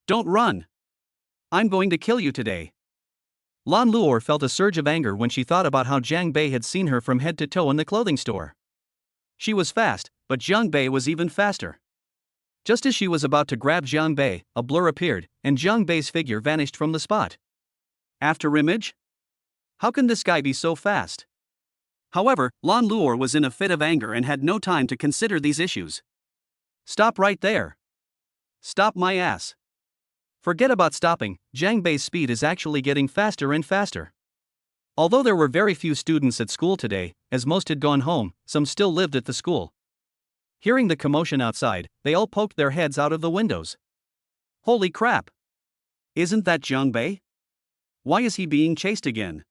Don't run. I'm going to kill you today. Lan Luor felt a surge of anger when she thought about how Jiang Bei had seen her from head to toe in the clothing store. She was fast, but Jiang Bei was even faster. Just as she was about to grab Jiang Bei, a blur appeared, and Jiang Bei's figure vanished from the spot. After image? How can this guy be so fast? However, Lan Luor was in a fit of anger and had no time to consider these issues. Stop right there. Stop my ass. Forget about stopping, Jiang Bei's speed is actually getting faster and faster. Although there were very few students at school today, as most had gone home, some still lived at the school. Hearing the commotion outside, they all poked their heads out of the windows. Holy crap! Isn't that Jiang Bei? Why is he being chased again?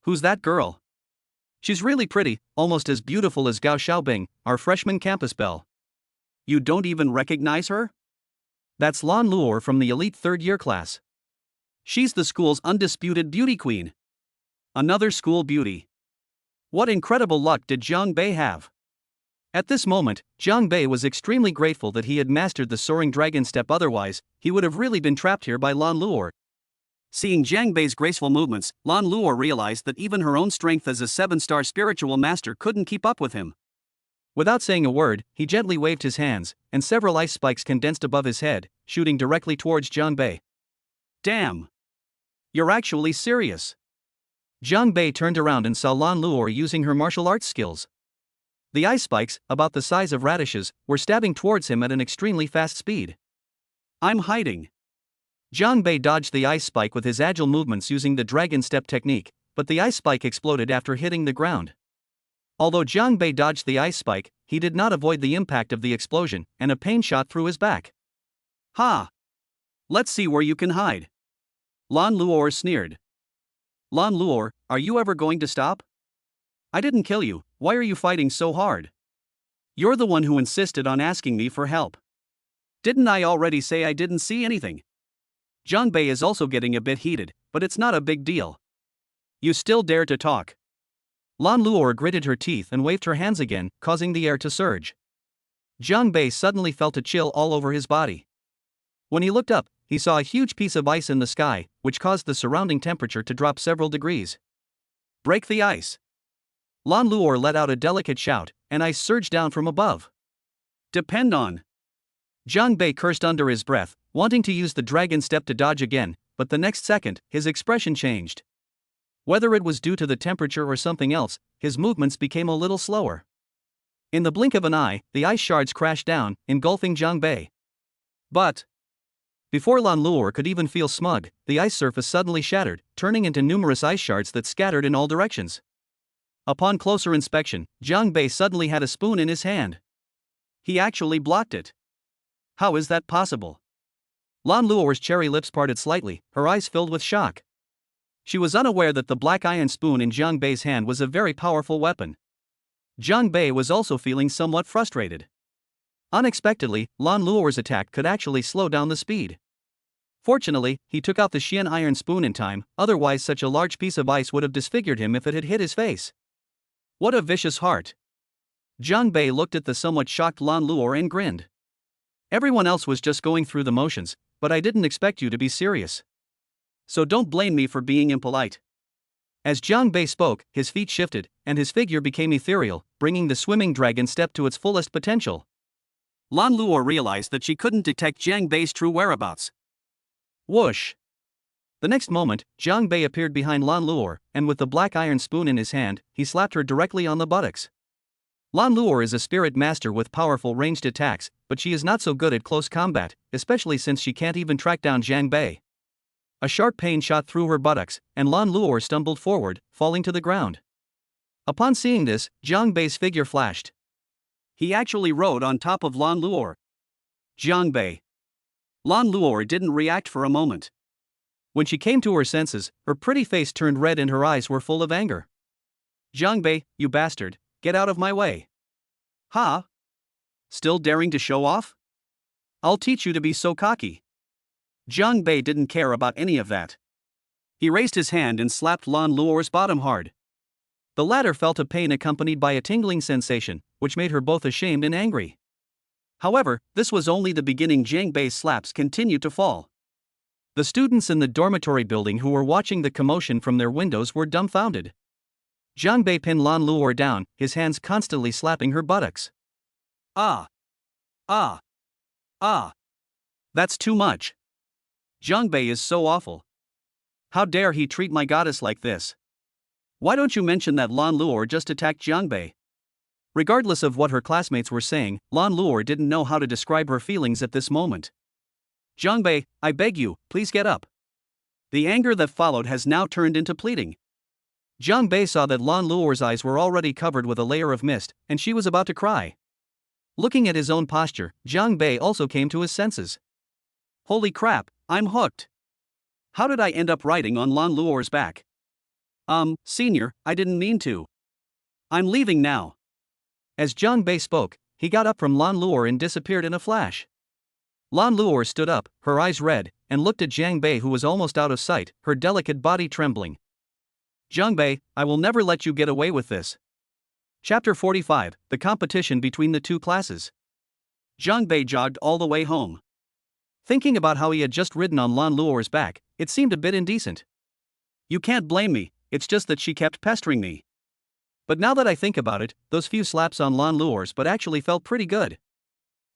Who's that girl? She's really pretty, almost as beautiful as Gao Xiaobing, our freshman campus belle. You don't even recognize her? That's Lan Luor from the elite third-year class. She's the school's undisputed beauty queen. Another school beauty. What incredible luck did Jiang Bei have? At this moment, Jiang Bei was extremely grateful that he had mastered the soaring dragon step, otherwise, he would have really been trapped here by Lan Luor. Seeing Jiang Bei's graceful movements, Lan Luor realized that even her own strength as a 7-star spiritual master couldn't keep up with him. Without saying a word, he gently waved his hands, and several ice spikes condensed above his head, shooting directly towards Jiang Bei. Damn! You're actually serious. Jiang Bei turned around and saw Lan Luor using her martial arts skills. The ice spikes, about the size of radishes, were stabbing towards him at an extremely fast speed. I'm hiding. Jiang Bei dodged the ice spike with his agile movements using the dragon step technique, but the ice spike exploded after hitting the ground. Although Jiang Bei dodged the ice spike, he did not avoid the impact of the explosion, and a pain shot through his back. Ha! Let's see where you can hide. Lan Luor sneered. Lan Luor, are you ever going to stop? I didn't kill you, why are you fighting so hard? You're the one who insisted on asking me for help. Didn't I already say I didn't see anything? Jiang Bei is also getting a bit heated, but it's not a big deal. You still dare to talk? Lan Luor gritted her teeth and waved her hands again, causing the air to surge. Jiang Bei suddenly felt a chill all over his body. When he looked up, he saw a huge piece of ice in the sky, which caused the surrounding temperature to drop several degrees. Break the ice. Lan Luor let out a delicate shout, and ice surged down from above. Depend on. Jiang Bei cursed under his breath, wanting to use the dragon step to dodge again, but the next second, his expression changed. Whether it was due to the temperature or something else, his movements became a little slower. In the blink of an eye, the ice shards crashed down, engulfing Jiang Bei. But before Lan Luor could even feel smug, the ice surface suddenly shattered, turning into numerous ice shards that scattered in all directions. Upon closer inspection, Jiang Bei suddenly had a spoon in his hand. He actually blocked it. How is that possible? Lan Luor's cherry lips parted slightly, her eyes filled with shock. She was unaware that the black iron spoon in Jiang Bei's hand was a very powerful weapon. Jiang Bei was also feeling somewhat frustrated. Unexpectedly, Lan Luor's attack could actually slow down the speed. Fortunately, he took out the Xian iron spoon in time, otherwise such a large piece of ice would have disfigured him if it had hit his face. What a vicious heart. Jiang Bei looked at the somewhat shocked Lan Luor and grinned. Everyone else was just going through the motions, but I didn't expect you to be serious. So don't blame me for being impolite. As Jiang Bei spoke, his feet shifted, and his figure became ethereal, bringing the swimming dragon step to its fullest potential. Lan Luor realized that she couldn't detect Jiang Bei's true whereabouts. Whoosh! The next moment, Jiang Bei appeared behind Lan Luor, and with the black iron spoon in his hand, he slapped her directly on the buttocks. Lan Luor is a spirit master with powerful ranged attacks, but she is not so good at close combat, especially since she can't even track down Jiang Bei. A sharp pain shot through her buttocks, and Lan Luor stumbled forward, falling to the ground. Upon seeing this, Jiang Bei's figure flashed. He actually rode on top of Lan Luor. Jiang Bei. Lan Luor didn't react for a moment. When she came to her senses, her pretty face turned red and her eyes were full of anger. Jiang Bei, you bastard, get out of my way. Ha? Huh? Still daring to show off? I'll teach you to be so cocky. Jiang Bei didn't care about any of that. He raised his hand and slapped Lan Luor's bottom hard. The latter felt a pain accompanied by a tingling sensation, which made her both ashamed and angry. However, this was only the beginning. Jiang Bei's slaps continued to fall. The students in the dormitory building who were watching the commotion from their windows were dumbfounded. Jiang Bei pinned Lan Luor down, his hands constantly slapping her buttocks. Ah! Ah! Ah! That's too much. Jiang Bei is so awful. How dare he treat my goddess like this? Why don't you mention that Lan Luor just attacked Jiang Bei? Regardless of what her classmates were saying, Lan Luor didn't know how to describe her feelings at this moment. Jiang Bei, I beg you, please get up. The anger that followed has now turned into pleading. Jiang Bei saw that Lan Luor's eyes were already covered with a layer of mist, and she was about to cry. Looking at his own posture, Jiang Bei also came to his senses. Holy crap, I'm hooked. How did I end up riding on Lan Luor's back? Senior, I didn't mean to. I'm leaving now. As Jiang Bei spoke, he got up from Lan Luor and disappeared in a flash. Lan Luor stood up, her eyes red, and looked at Jiang Bei, who was almost out of sight, her delicate body trembling. Jiang Bei, I will never let you get away with this. Chapter 45, The Competition Between the Two Classes. Jiang Bei jogged all the way home. Thinking about how he had just ridden on Lan Luor's back, it seemed a bit indecent. You can't blame me, it's just that she kept pestering me. But now that I think about it, those few slaps on Lan Luor's butt actually felt pretty good.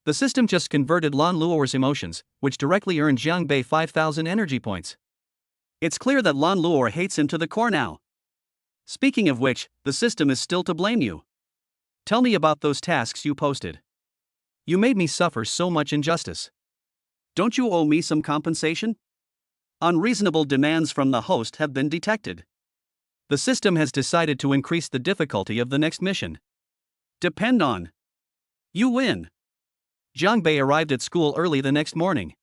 The system just converted Lan Luor's emotions, which directly earned Jiang Bei 5,000 energy points. It's clear that Lan Luor hates him to the core now. Speaking of which, the system is still to blame you. Tell me about those tasks you posted. You made me suffer so much injustice. Don't you owe me some compensation? Unreasonable demands from the host have been detected. The system has decided to increase the difficulty of the next mission. Depend on. You win. Jiang Bei arrived at school early the next morning.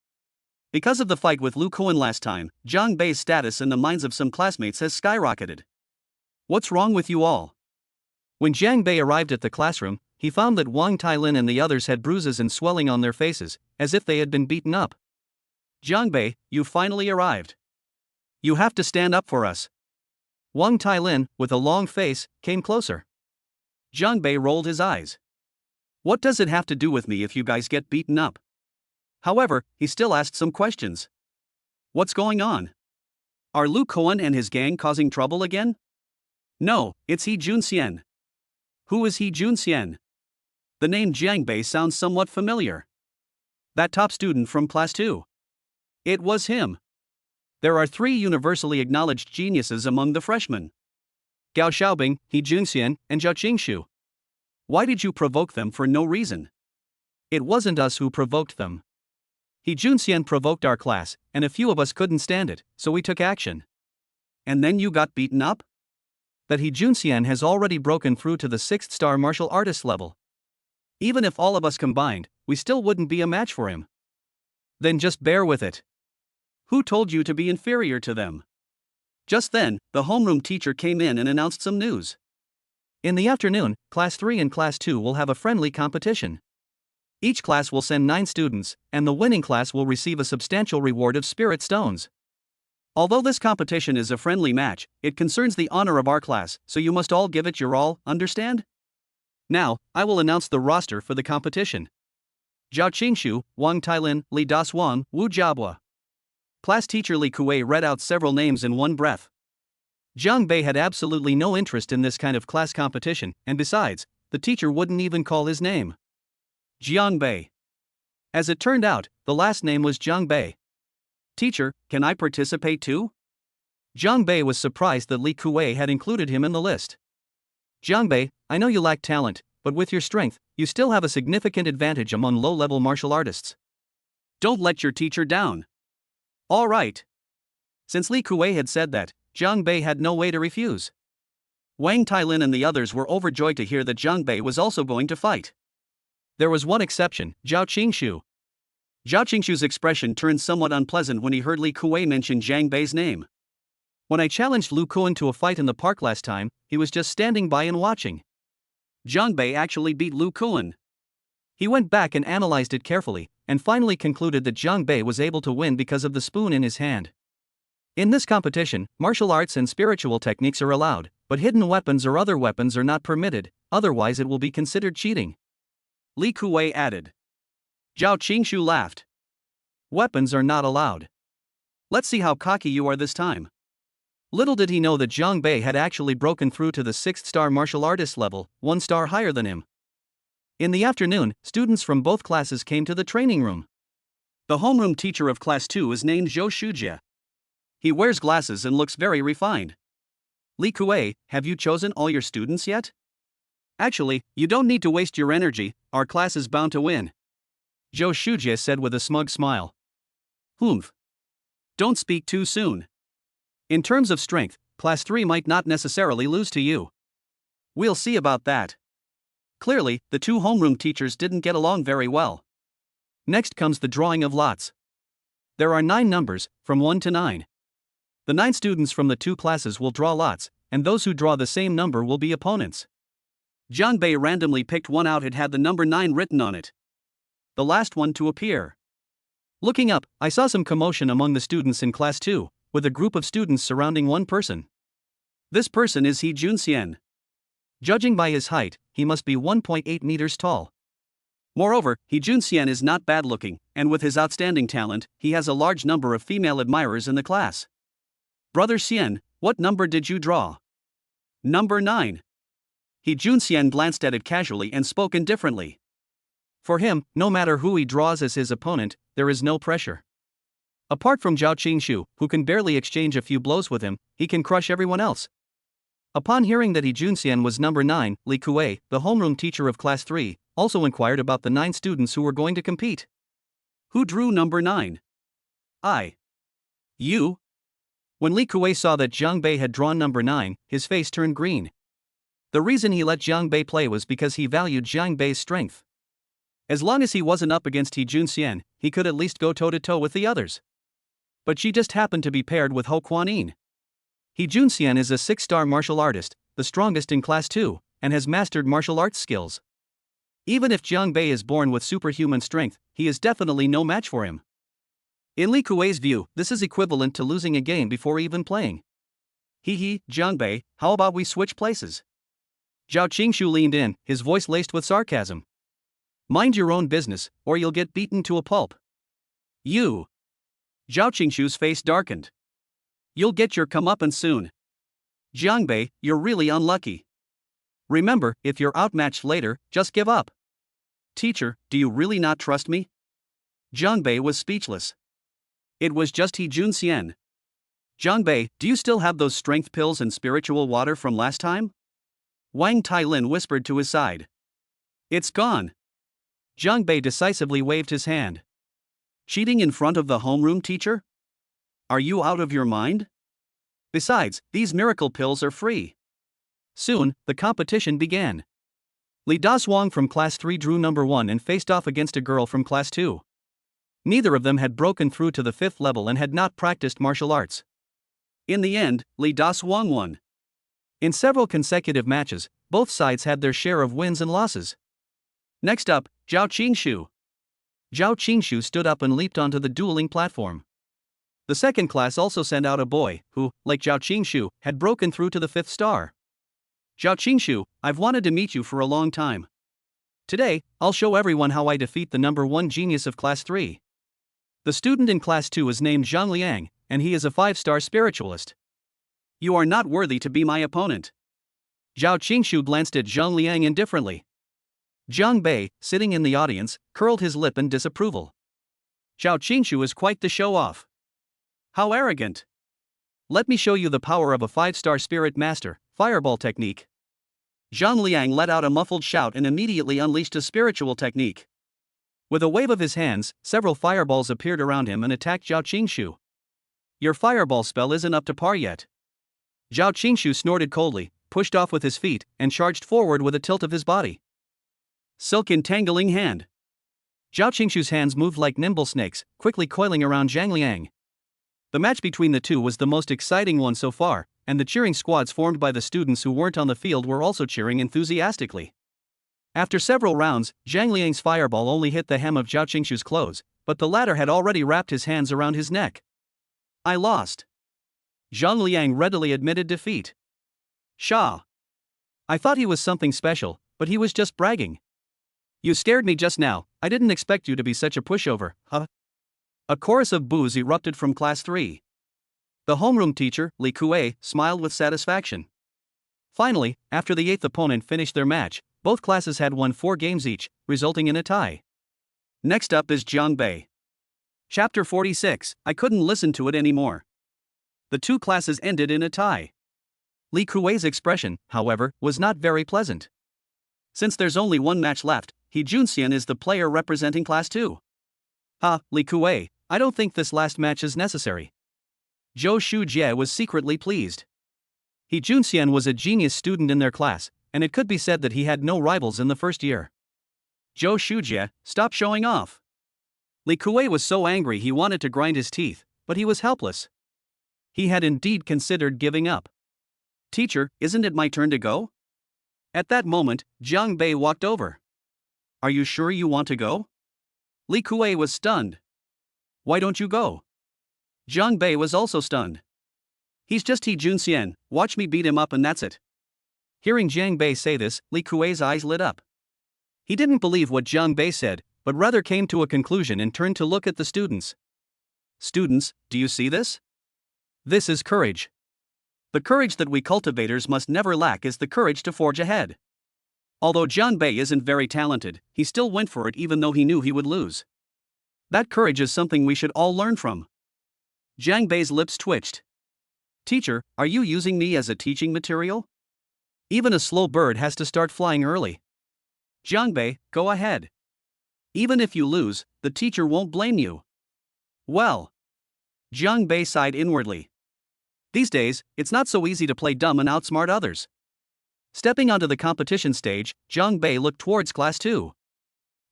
Because of the fight with Lu Kuan last time, Jiang Bei's status in the minds of some classmates has skyrocketed. What's wrong with you all? When Jiang Bei arrived at the classroom, he found that Wang Tailin and the others had bruises and swelling on their faces, as if they had been beaten up. Jiang Bei, you finally arrived. You have to stand up for us. Wang Tailin, with a long face, came closer. Jiang Bei rolled his eyes. What does it have to do with me if you guys get beaten up? However, he still asked some questions. What's going on? Are Lu Kuan and his gang causing trouble again? No, it's He Junxian. Who is He Junxian? The name Jiangbei sounds somewhat familiar. That top student from class 2. It was him. There are 3 universally acknowledged geniuses among the freshmen: Gao Xiaobing, He Junxian, and Zhao Qingshu. Why did you provoke them for no reason? It wasn't us who provoked them. He Junxian provoked our class, and a few of us couldn't stand it, so we took action. And then you got beaten up? That He Junxian has already broken through to the 6th star martial artist level. Even if all of us combined, we still wouldn't be a match for him. Then just bear with it. Who told you to be inferior to them? Just then, the homeroom teacher came in and announced some news. In the afternoon, Class 3 and Class 2 will have a friendly competition. Each class will send 9 students, and the winning class will receive a substantial reward of spirit stones. Although this competition is a friendly match, it concerns the honor of our class, so you must all give it your all, understand? Now, I will announce the roster for the competition. Zhao Qingshu, Wang Tailin, Li Daswang, Wu Jiabua. Class teacher Li Kuei read out several names in one breath. Jiang Bei had absolutely no interest in this kind of class competition, and besides, the teacher wouldn't even call his name. Jiang Bei. As it turned out, the last name was Jiang Bei. Teacher, can I participate too? Jiang Bei was surprised that Li Kuei had included him in the list. Jiang Bei, I know you lack talent, but with your strength, you still have a significant advantage among low-level martial artists. Don't let your teacher down. All right. Since Li Kuei had said that, Jiang Bei had no way to refuse. Wang Tailin and the others were overjoyed to hear that Jiang Bei was also going to fight. There was one exception, Zhao Qingshu. Zhao Qingshu's expression turned somewhat unpleasant when he heard Li Kuei mention Jiang Bei's name. When I challenged Lu Kuan to a fight in the park last time, he was just standing by and watching. Jiang Bei actually beat Lu Kuan. He went back and analyzed it carefully, and finally concluded that Jiang Bei was able to win because of the spoon in his hand. In this competition, martial arts and spiritual techniques are allowed, but hidden weapons or other weapons are not permitted, otherwise it will be considered cheating. Li Kuei added. Zhao Qingshu laughed. Weapons are not allowed. Let's see how cocky you are this time. Little did he know that Jiang Bei had actually broken through to the 6th star martial artist level, 1 star higher than him. In the afternoon, students from both classes came to the training room. The homeroom teacher of class 2 is named Zhou Shujie. He wears glasses and looks very refined. Li Kuei, have you chosen all your students yet? Actually, you don't need to waste your energy, our class is bound to win. Zhou Shujie said with a smug smile. Humph. Don't speak too soon. In terms of strength, class 3 might not necessarily lose to you. We'll see about that. Clearly, the 2 homeroom teachers didn't get along very well. Next comes the drawing of lots. There are 9 numbers, from 1 to 9. The 9 students from the 2 classes will draw lots, and those who draw the same number will be opponents. Jiang Bei randomly picked one out. It had the number 9 written on it. The last one to appear. Looking up, I saw some commotion among the students in class 2, with a group of students surrounding one person. This person is He Junxian. Judging by his height, he must be 1.8 meters tall. Moreover, He Junxian is not bad looking, and with his outstanding talent, he has a large number of female admirers in the class. Brother Xian, what number did you draw? Number 9. He Junxian glanced at it casually and spoke indifferently. For him, no matter who he draws as his opponent, there is no pressure. Apart from Zhao Qingshu, who can barely exchange a few blows with him, he can crush everyone else. Upon hearing that He Junxian was number 9, Li Kuei, the homeroom teacher of class 3, also inquired about the 9 students who were going to compete. Who drew number 9? I. You? When Li Kuei saw that Jiang Bei had drawn number 9, his face turned green. The reason he let Jiang Bei play was because he valued Jiang Bei's strength. As long as he wasn't up against He Junxian, he could at least go toe-to-toe with the others. But she just happened to be paired with Ho Kuan-yin. He Junxian is a 6-star martial artist, the strongest in class 2, and has mastered martial arts skills. Even if Jiang Bei is born with superhuman strength, he is definitely no match for him. In Li Kuei's view, this is equivalent to losing a game before even playing. Jiang Bei, how about we switch places? Zhao Qingshu leaned in, his voice laced with sarcasm. Mind your own business, or you'll get beaten to a pulp. You. Zhao Qingshu's face darkened. You'll get your comeuppance soon. Jiangbei, you're really unlucky. Remember, if you're outmatched later, just give up. Teacher, do you really not trust me? Jiangbei was speechless. It was just He Junxian. Jiangbei, do you still have those strength pills and spiritual water from last time? Wang Tailin whispered to his side. It's gone. Jiangbei decisively waved his hand. Cheating in front of the homeroom teacher? Are you out of your mind? Besides, these miracle pills are free. Soon, the competition began. Li Dashuang from Class 3 drew number 1 and faced off against a girl from Class 2. Neither of them had broken through to the 5th level and had not practiced martial arts. In the end, Li Dashuang won. In several consecutive matches, both sides had their share of wins and losses. Next up, Zhao Qingshu. Zhao Qingshu stood up and leaped onto the dueling platform. The second class also sent out a boy who, like Zhao Qingshu, had broken through to the 5th star. Zhao Qingshu, I've wanted to meet you for a long time. Today, I'll show everyone how I defeat the number 1 genius of Class 3. The student in Class 2 is named Zhang Liang, and he is a 5-star spiritualist. You are not worthy to be my opponent. Zhao Qingshu glanced at Zhang Liang indifferently. Jiang Bei, sitting in the audience, curled his lip in disapproval. Zhao Qingshu is quite the show-off. How arrogant! Let me show you the power of a 5-star spirit master, fireball technique. Zhang Liang let out a muffled shout and immediately unleashed a spiritual technique. With a wave of his hands, several fireballs appeared around him and attacked Zhao Qingshu. Your fireball spell isn't up to par yet. Zhao Qingshu snorted coldly, pushed off with his feet, and charged forward with a tilt of his body. Silk entangling hand. Zhao Qingshu's hands moved like nimble snakes, quickly coiling around Zhang Liang. The match between the two was the most exciting one so far, and the cheering squads formed by the students who weren't on the field were also cheering enthusiastically. After several rounds, Zhang Liang's fireball only hit the hem of Zhao Qingshu's clothes, but the latter had already wrapped his hands around his neck. I lost. Zhang Liang readily admitted defeat. Shah. I thought he was something special, but he was just bragging. You scared me just now, I didn't expect you to be such a pushover, huh? A chorus of boos erupted from Class 3. The homeroom teacher, Li Kuei, smiled with satisfaction. Finally, after the 8th opponent finished their match, both classes had won 4 games each, resulting in a tie. Next up is Jiang Bei. Chapter 46, I couldn't listen to it anymore. The two classes ended in a tie. Li Kuei's expression, however, was not very pleasant. Since there's only one match left, He Junxian is the player representing Class 2. Li Kuei, I don't think this last match is necessary. Zhou Shujie was secretly pleased. He Junxian was a genius student in their class, and it could be said that he had no rivals in the first year. Zhou Shujie, stop showing off. Li Kuei was so angry he wanted to grind his teeth, but he was helpless. He had indeed considered giving up. Teacher, isn't it my turn to go? At that moment, Jiang Bei walked over. Are you sure you want to go? Li Kuei was stunned. Why don't you go? Jiang Bei was also stunned. He's just He Junxian, watch me beat him up and that's it. Hearing Jiang Bei say this, Li Kuei's eyes lit up. He didn't believe what Jiang Bei said, but rather came to a conclusion and turned to look at the students. Students, do you see this? This is courage. The courage that we cultivators must never lack is the courage to forge ahead. Although Jiang Bei isn't very talented, he still went for it even though he knew he would lose. That courage is something we should all learn from. Jiang Bei's lips twitched. Teacher, are you using me as a teaching material? Even a slow bird has to start flying early. Jiang Bei, go ahead. Even if you lose, the teacher won't blame you. Well. Jiang Bei sighed inwardly. These days, it's not so easy to play dumb and outsmart others. Stepping onto the competition stage, Jiang Bei looked towards Class 2.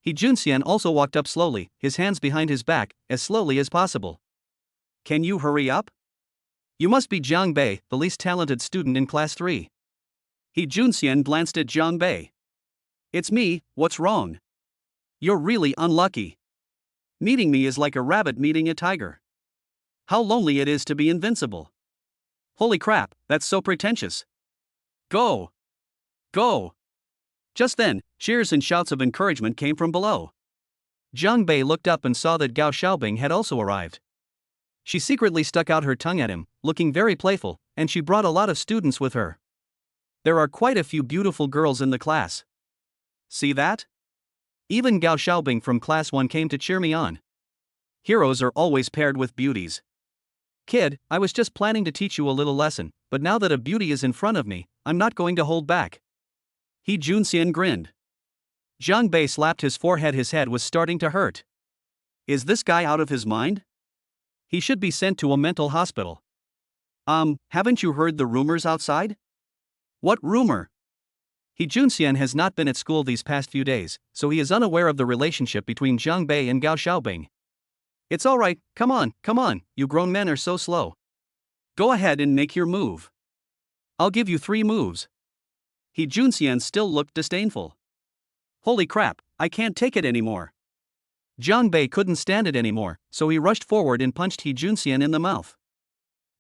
He Junxian also walked up slowly, his hands behind his back, as slowly as possible. Can you hurry up? You must be Jiang Bei, the least talented student in Class 3. He Junxian glanced at Jiang Bei. It's me, what's wrong? You're really unlucky. Meeting me is like a rabbit meeting a tiger. How lonely it is to be invincible. Holy crap, that's so pretentious. Go! Go! Just then, cheers and shouts of encouragement came from below. Jiang Bei looked up and saw that Gao Xiaobing had also arrived. She secretly stuck out her tongue at him, looking very playful, and she brought a lot of students with her. There are quite a few beautiful girls in the class. See that? Even Gao Xiaobing from class 1 came to cheer me on. Heroes are always paired with beauties. Kid, I was just planning to teach you a little lesson, but now that a beauty is in front of me, I'm not going to hold back. He Junxian grinned. Jiang Bei slapped his forehead. His head was starting to hurt. Is this guy out of his mind? He should be sent to a mental hospital. Haven't you heard the rumors outside? What rumor? He Junxian has not been at school these past few days, so he is unaware of the relationship between Jiang Bei and Gao Xiaobing. It's alright, come on, you grown men are so slow. Go ahead and make your move. I'll give you 3 moves. He Junxian still looked disdainful. Holy crap, I can't take it anymore. Jiang Bei couldn't stand it anymore, so he rushed forward and punched He Junxian in the mouth.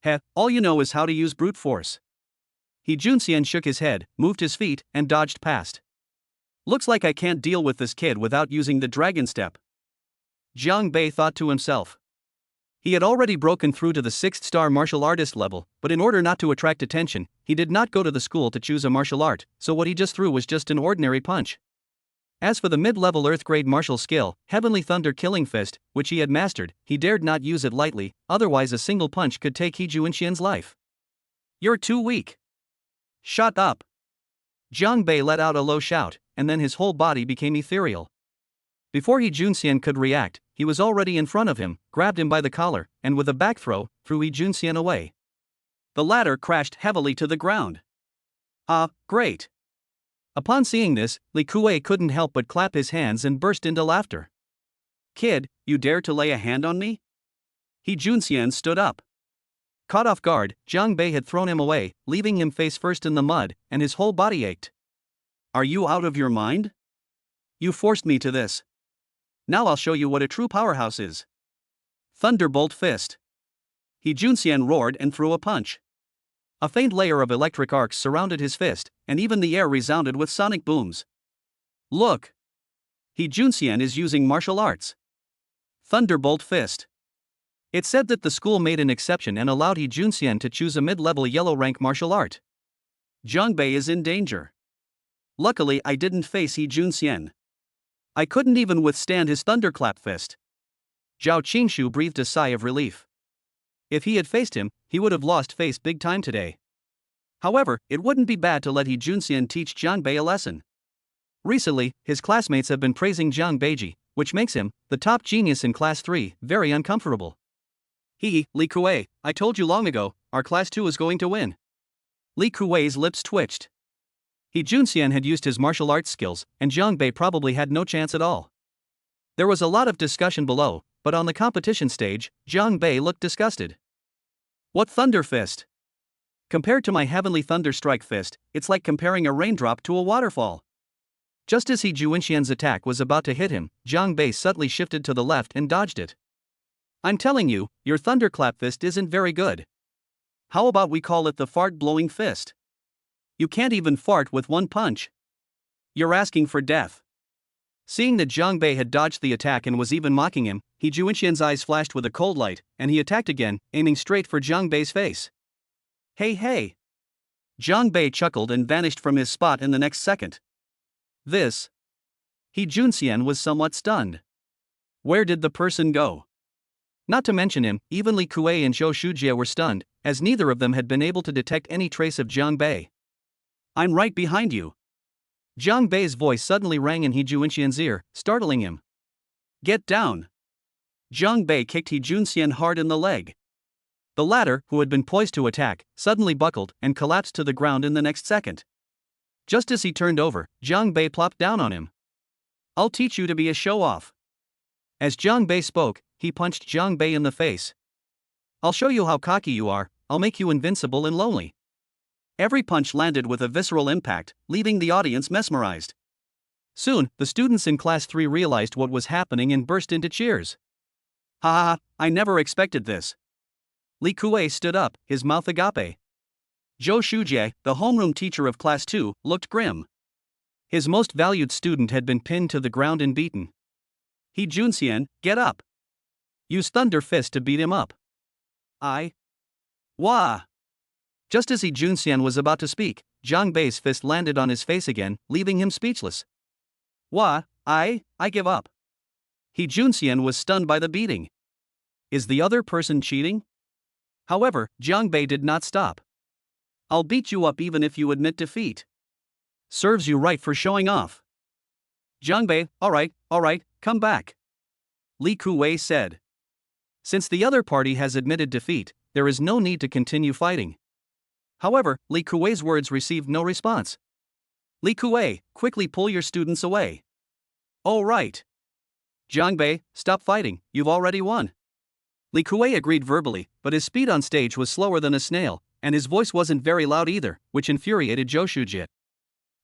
Heh, all you know is how to use brute force. He Junxian shook his head, moved his feet, and dodged past. Looks like I can't deal with this kid without using the dragon step. Jiang Bei thought to himself. He had already broken through to the 6th star martial artist level, but in order not to attract attention, he did not go to the school to choose a martial art, so what he just threw was just an ordinary punch. As for the mid-level earth-grade martial skill, Heavenly Thunder Killing Fist, which he had mastered, he dared not use it lightly, otherwise a single punch could take He Junxian's life. You're too weak. Shut up. Jiang Bei let out a low shout, and then his whole body became ethereal. Before He Junxian could react, he was already in front of him, grabbed him by the collar, and with a back throw, threw He Junxian away. The latter crashed heavily to the ground. Great. Upon seeing this, Li Kuei couldn't help but clap his hands and burst into laughter. Kid, you dare to lay a hand on me? He Junxian stood up. Caught off guard, Jiang Bei had thrown him away, leaving him face first in the mud, and his whole body ached. Are you out of your mind? You forced me to this. Now I'll show you what a true powerhouse is. Thunderbolt Fist. He Junxian roared and threw a punch. A faint layer of electric arcs surrounded his fist, and even the air resounded with sonic booms. Look! He Junxian is using martial arts. Thunderbolt Fist. It said that the school made an exception and allowed He Junxian to choose a mid-level yellow-rank martial art. Jiang Bei is in danger. Luckily I didn't face He Junxian. I couldn't even withstand his thunderclap fist. Zhao Qingshu breathed a sigh of relief. If he had faced him, he would have lost face big time today. However, it wouldn't be bad to let He Junxian teach Jiang Bei a lesson. Recently, his classmates have been praising Jiang Beiji, which makes him, the top genius in class 3, very uncomfortable. Li Kuei, I told you long ago, our class 2 is going to win. Li Kuei's lips twitched. He Junxian had used his martial arts skills, and Jiang Bei probably had no chance at all. There was a lot of discussion below, but on the competition stage, Jiang Bei looked disgusted. What Thunder Fist? Compared to my Heavenly Thunder Strike Fist, it's like comparing a raindrop to a waterfall. Just as He Junxian's attack was about to hit him, Jiang Bei subtly shifted to the left and dodged it. I'm telling you, your thunderclap fist isn't very good. How about we call it the fart-blowing fist? You can't even fart with one punch. You're asking for death. Seeing that Jiang Bei had dodged the attack and was even mocking him, He Junxian's eyes flashed with a cold light, and he attacked again, aiming straight for Jiang Bei's face. Hey! Jiang Bei chuckled and vanished from his spot in the next second. This. He Junxian was somewhat stunned. Where did the person go? Not to mention him, even Li Kuei and Zhou Shujie were stunned, as neither of them had been able to detect any trace of Jiang Bei. I'm right behind you. Jiang Bei's voice suddenly rang in He Junxian's ear, startling him. Get down. Jiang Bei kicked He Junxian hard in the leg. The latter, who had been poised to attack, suddenly buckled and collapsed to the ground in the next second. Just as he turned over, Jiang Bei plopped down on him. I'll teach you to be a show-off. As Jiang Bei spoke, he punched Jiang Bei in the face. I'll show you how cocky you are, I'll make you invincible and lonely. Every punch landed with a visceral impact, leaving the audience mesmerized. Soon, the students in class 3 realized what was happening and burst into cheers. Ha! I never expected this. Li Kuei stood up, his mouth agape. Zhou Shujie, the homeroom teacher of class 2, looked grim. His most valued student had been pinned to the ground and beaten. He Junxian, get up. Use thunder fist to beat him up. I. Wah! Just as He Junxian was about to speak, Jiang Bei's fist landed on his face again, leaving him speechless. Wah, I give up. He Junxian was stunned by the beating. Is the other person cheating? However, Jiang Bei did not stop. I'll beat you up even if you admit defeat. Serves you right for showing off. Jiang Bei, alright, come back. Li Kuwei said. Since the other party has admitted defeat, there is no need to continue fighting. However, Li Kuwei's words received no response. Li Kuwei, quickly pull your students away. Oh right. Jiang Bei, stop fighting, you've already won. Li Kuwei agreed verbally, but his speed on stage was slower than a snail, and his voice wasn't very loud either, which infuriated Zhou Shujie.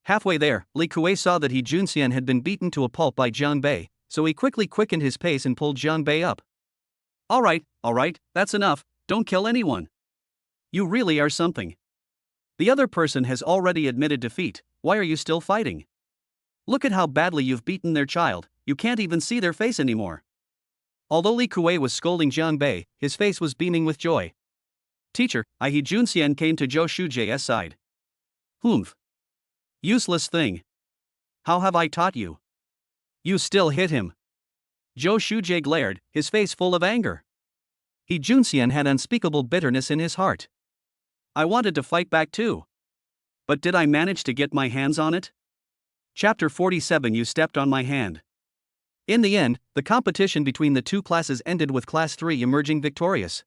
Halfway there, Li Kuwei saw that He Junxian had been beaten to a pulp by Jiang Bei, so he quickly quickened his pace and pulled Jiang Bei up. Alright, that's enough, don't kill anyone. You really are something. The other person has already admitted defeat, why are you still fighting? Look at how badly you've beaten their child, you can't even see their face anymore. Although Li Kuwei was scolding Jiang Bei, his face was beaming with joy. Teacher, He Junxian came to Zhou Shujie's side. Humph. Useless thing. How have I taught you? You still hit him. Zhou Shujie glared, his face full of anger. He Junxian had unspeakable bitterness in his heart. I wanted to fight back too. But did I manage to get my hands on it? Chapter 47. You stepped on my hand. In the end, the competition between the two classes ended with Class 3 emerging victorious.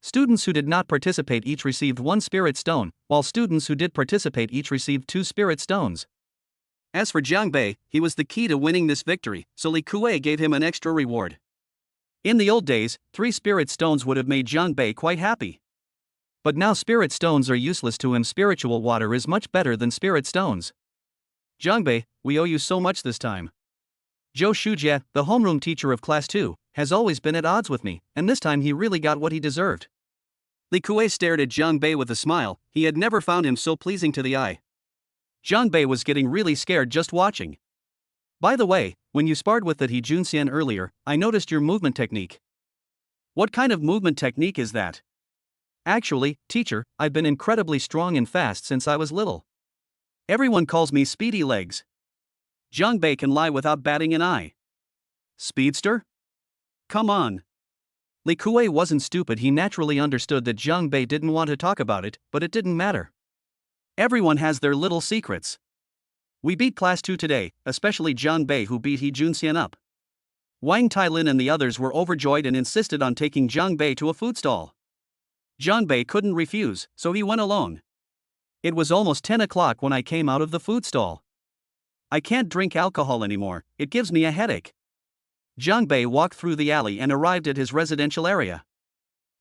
Students who did not participate each received 1 spirit stone, while students who did participate each received 2 spirit stones. As for Jiang Bei, he was the key to winning this victory, so Li Kuwei gave him an extra reward. In the old days, 3 spirit stones would have made Jiang Bei quite happy. But now spirit stones are useless to him. Spiritual water is much better than spirit stones. Jiang Bei, we owe you so much this time. Zhou Shujie, the homeroom teacher of Class 2, has always been at odds with me, and this time he really got what he deserved. Li Kuwei stared at Jiang Bei with a smile, he had never found him so pleasing to the eye. Jiang Bei was getting really scared just watching. By the way, when you sparred with that He Junxian earlier, I noticed your movement technique. What kind of movement technique is that? Actually, teacher, I've been incredibly strong and fast since I was little. Everyone calls me Speedy Legs. Jiang Bei can lie without batting an eye. Speedster? Come on. Li Kuwei wasn't stupid. He naturally understood that Jiang Bei didn't want to talk about it, but it didn't matter. Everyone has their little secrets. We beat Class 2 today, especially Jiang Bei who beat He Junxian up. Wang Tailin and the others were overjoyed and insisted on taking Jiang Bei to a food stall. Jiang Bei couldn't refuse, so he went alone. It was almost 10 o'clock when I came out of the food stall. I can't drink alcohol anymore, it gives me a headache. Jiang Bei walked through the alley and arrived at his residential area.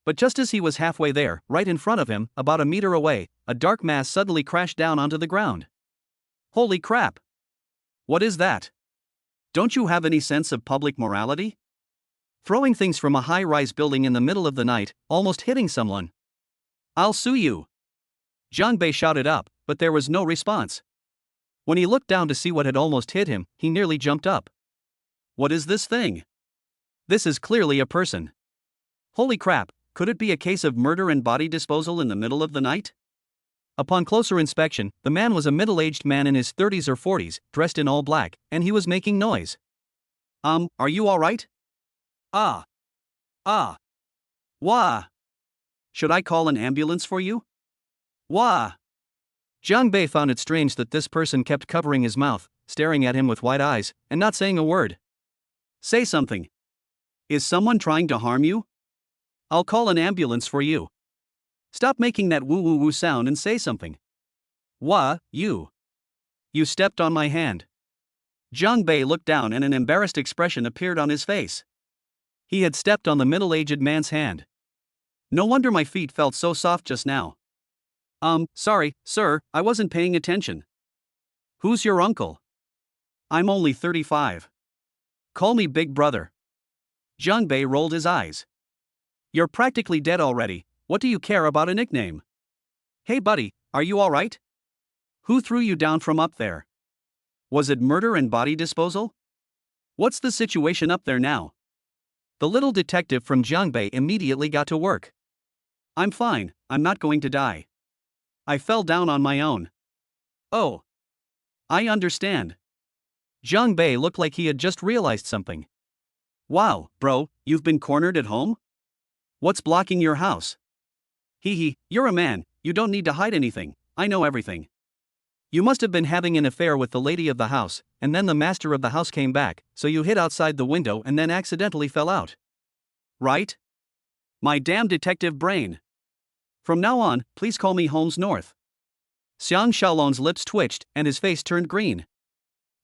But just as he was halfway there, right in front of him, about a meter away, a dark mass suddenly crashed down onto the ground. Holy crap! What is that? Don't you have any sense of public morality? Throwing things from a high-rise building in the middle of the night, almost hitting someone. I'll sue you! Jiang Bei shouted up, but there was no response. When he looked down to see what had almost hit him, he nearly jumped up. What is this thing? This is clearly a person. Holy crap, could it be a case of murder and body disposal in the middle of the night? Upon closer inspection, the man was a middle-aged man in his 30s or 40s, dressed in all black, and he was making noise. Are you alright? Ah. Wah. Should I call an ambulance for you? Wah. Jiang Bei found it strange that this person kept covering his mouth, staring at him with wide eyes, and not saying a word. Say something. Is someone trying to harm you? I'll call an ambulance for you. Stop making that woo-woo-woo sound and say something. Wah, you. You stepped on my hand. Jiang Bei looked down and an embarrassed expression appeared on his face. He had stepped on the middle-aged man's hand. No wonder my feet felt so soft just now. Sorry, sir, I wasn't paying attention. Who's your uncle? I'm only 35. Call me Big Brother. Jiang Bei rolled his eyes. You're practically dead already, what do you care about a nickname? Hey buddy, are you alright? Who threw you down from up there? Was it murder and body disposal? What's the situation up there now? The little detective from Jiangbei immediately got to work. I'm fine, I'm not going to die. I fell down on my own. Oh. I understand. Jiang Bei looked like he had just realized something. Wow, bro, you've been cornered at home? What's blocking your house? Hee hee, you're a man, you don't need to hide anything, I know everything. You must have been having an affair with the lady of the house, and then the master of the house came back, so you hid outside the window and then accidentally fell out. Right? My damn detective brain. From now on, please call me Holmes North. Xiang Xiaolong's lips twitched and his face turned green.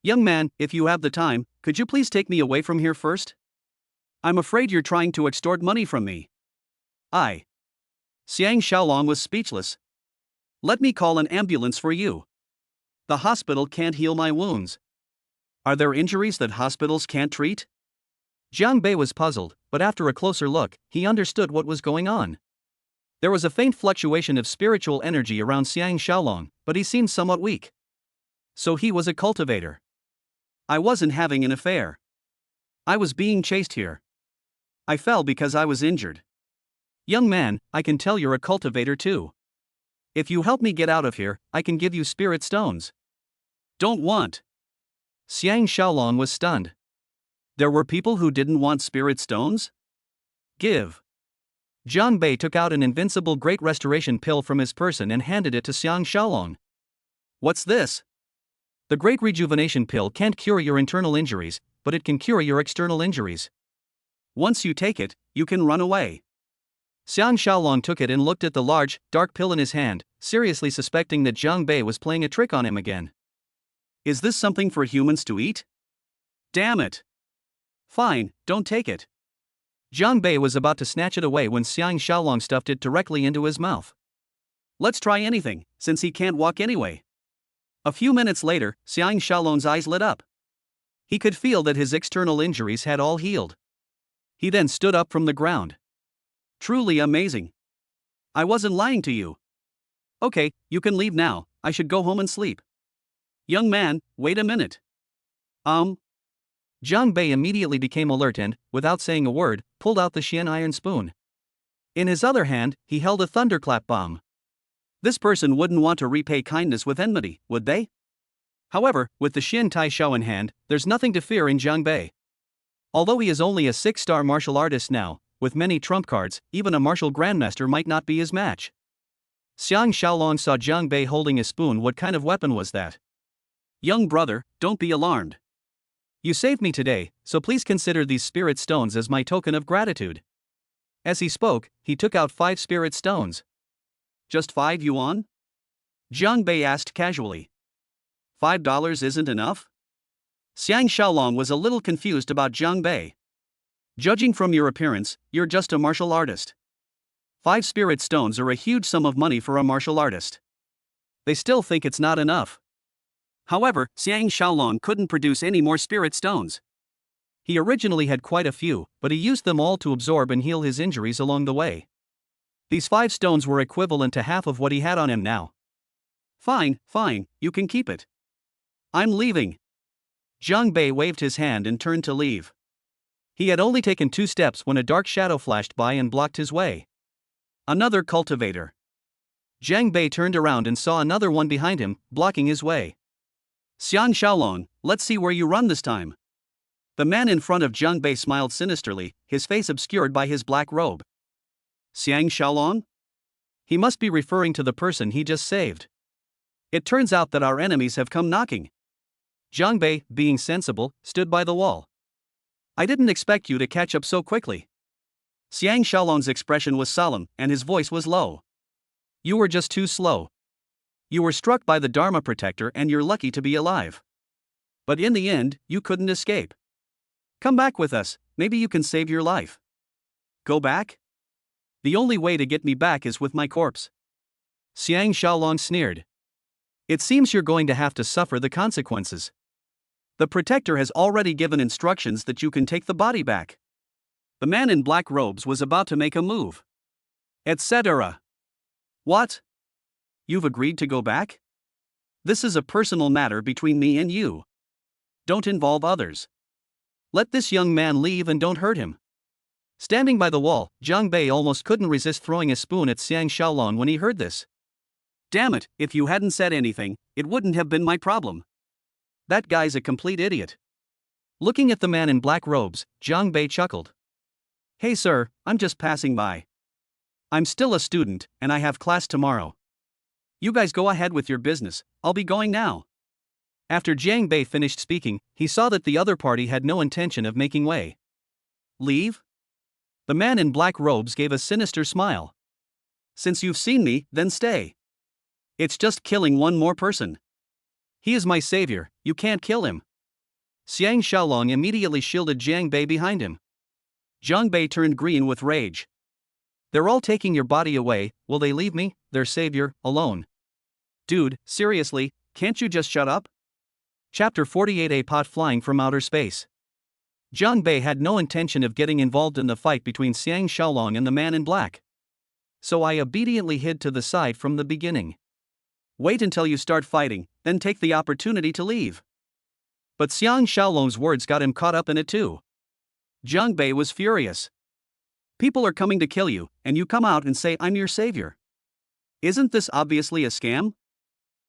Young man, if you have the time, could you please take me away from here first? I'm afraid you're trying to extort money from me. Xiang Xiaolong was speechless. Let me call an ambulance for you. The hospital can't heal my wounds. Are there injuries that hospitals can't treat? Jiang Bei was puzzled, but after a closer look, he understood what was going on. There was a faint fluctuation of spiritual energy around Xiang Xiaolong, but he seemed somewhat weak. So he was a cultivator. I wasn't having an affair. I was being chased here. I fell because I was injured. Young man, I can tell you're a cultivator too. If you help me get out of here, I can give you spirit stones. Don't want. Xiang Xiaolong was stunned. There were people who didn't want spirit stones? Give. Jiang Bei took out an invincible Great Restoration pill from his person and handed it to Xiang Xiaolong. What's this? The Great Rejuvenation pill can't cure your internal injuries, but it can cure your external injuries. Once you take it, you can run away. Xiang Xiaolong took it and looked at the large, dark pill in his hand, seriously suspecting that Jiang Bei was playing a trick on him again. Is this something for humans to eat? Damn it. Fine, don't take it. Jiang Bei was about to snatch it away when Xiang Xiaolong stuffed it directly into his mouth. Let's try anything, since he can't walk anyway. A few minutes later, Xiang Xiaolong's eyes lit up. He could feel that his external injuries had all healed. He then stood up from the ground. Truly amazing. I wasn't lying to you. Okay, you can leave now, I should go home and sleep. Young man, wait a minute. Jiang Bei immediately became alert and, without saying a word, pulled out the Xian iron spoon. In his other hand, he held a thunderclap bomb. This person wouldn't want to repay kindness with enmity, would they? However, with the Xian Tai Shao in hand, there's nothing to fear in Jiang Bei. Although he is only a 6-star martial artist now, with many trump cards, even a martial grandmaster might not be his match. Xiang Xiaolong saw Jiang Bei holding a spoon. What kind of weapon was that? Young brother, don't be alarmed. You saved me today, so please consider these spirit stones as my token of gratitude. As he spoke, he took out 5 spirit stones. Just 5 yuan? Jiang Bei asked casually. $5 isn't enough? Xiang Xiaolong was a little confused about Jiang Bei. Judging from your appearance, you're just a martial artist. 5 spirit stones are a huge sum of money for a martial artist. They still think it's not enough. However, Xiang Xiaolong couldn't produce any more spirit stones. He originally had quite a few, but he used them all to absorb and heal his injuries along the way. These 5 stones were equivalent to half of what he had on him now. Fine, you can keep it. I'm leaving. Jiang Bei waved his hand and turned to leave. He had only taken 2 steps when a dark shadow flashed by and blocked his way. Another cultivator. Jiang Bei turned around and saw another one behind him, blocking his way. Xiang Xiaolong, let's see where you run this time. The man in front of Jiang Bei smiled sinisterly, his face obscured by his black robe. Xiang Xiaolong? He must be referring to the person he just saved. It turns out that our enemies have come knocking. Jiang Bei, being sensible, stood by the wall. I didn't expect you to catch up so quickly. Xiang Xiaolong's expression was solemn, and his voice was low. You were just too slow. You were struck by the Dharma Protector and you're lucky to be alive. But in the end, you couldn't escape. Come back with us, maybe you can save your life. Go back? The only way to get me back is with my corpse. Xiang Xiaolong sneered. It seems you're going to have to suffer the consequences. The Protector has already given instructions that you can take the body back. The man in black robes was about to make a move. Etc. What? You've agreed to go back? This is a personal matter between me and you. Don't involve others. Let this young man leave and don't hurt him. Standing by the wall, Jiang Bei almost couldn't resist throwing a spoon at Xiang Xiaolong when he heard this. Damn it, if you hadn't said anything, it wouldn't have been my problem. That guy's a complete idiot. Looking at the man in black robes, Jiang Bei chuckled. Hey sir, I'm just passing by. I'm still a student, and I have class tomorrow. You guys go ahead with your business, I'll be going now. After Jiang Bei finished speaking, he saw that the other party had no intention of making way. Leave? The man in black robes gave a sinister smile. Since you've seen me, then stay. It's just killing one more person. He is my savior, you can't kill him. Xiang Xiaolong immediately shielded Jiang Bei behind him. Jiang Bei turned green with rage. They're all taking your body away, will they leave me, their savior, alone? Dude, seriously, can't you just shut up? Chapter 48. A pot flying from outer space. Jiang Bei had no intention of getting involved in the fight between Xiang Xiaolong and the man in black. So I obediently hid to the side from the beginning. Wait until you start fighting, then take the opportunity to leave. But Xiang Xiaolong's words got him caught up in it too. Jiang Bei was furious. People are coming to kill you, and you come out and say I'm your savior. Isn't this obviously a scam?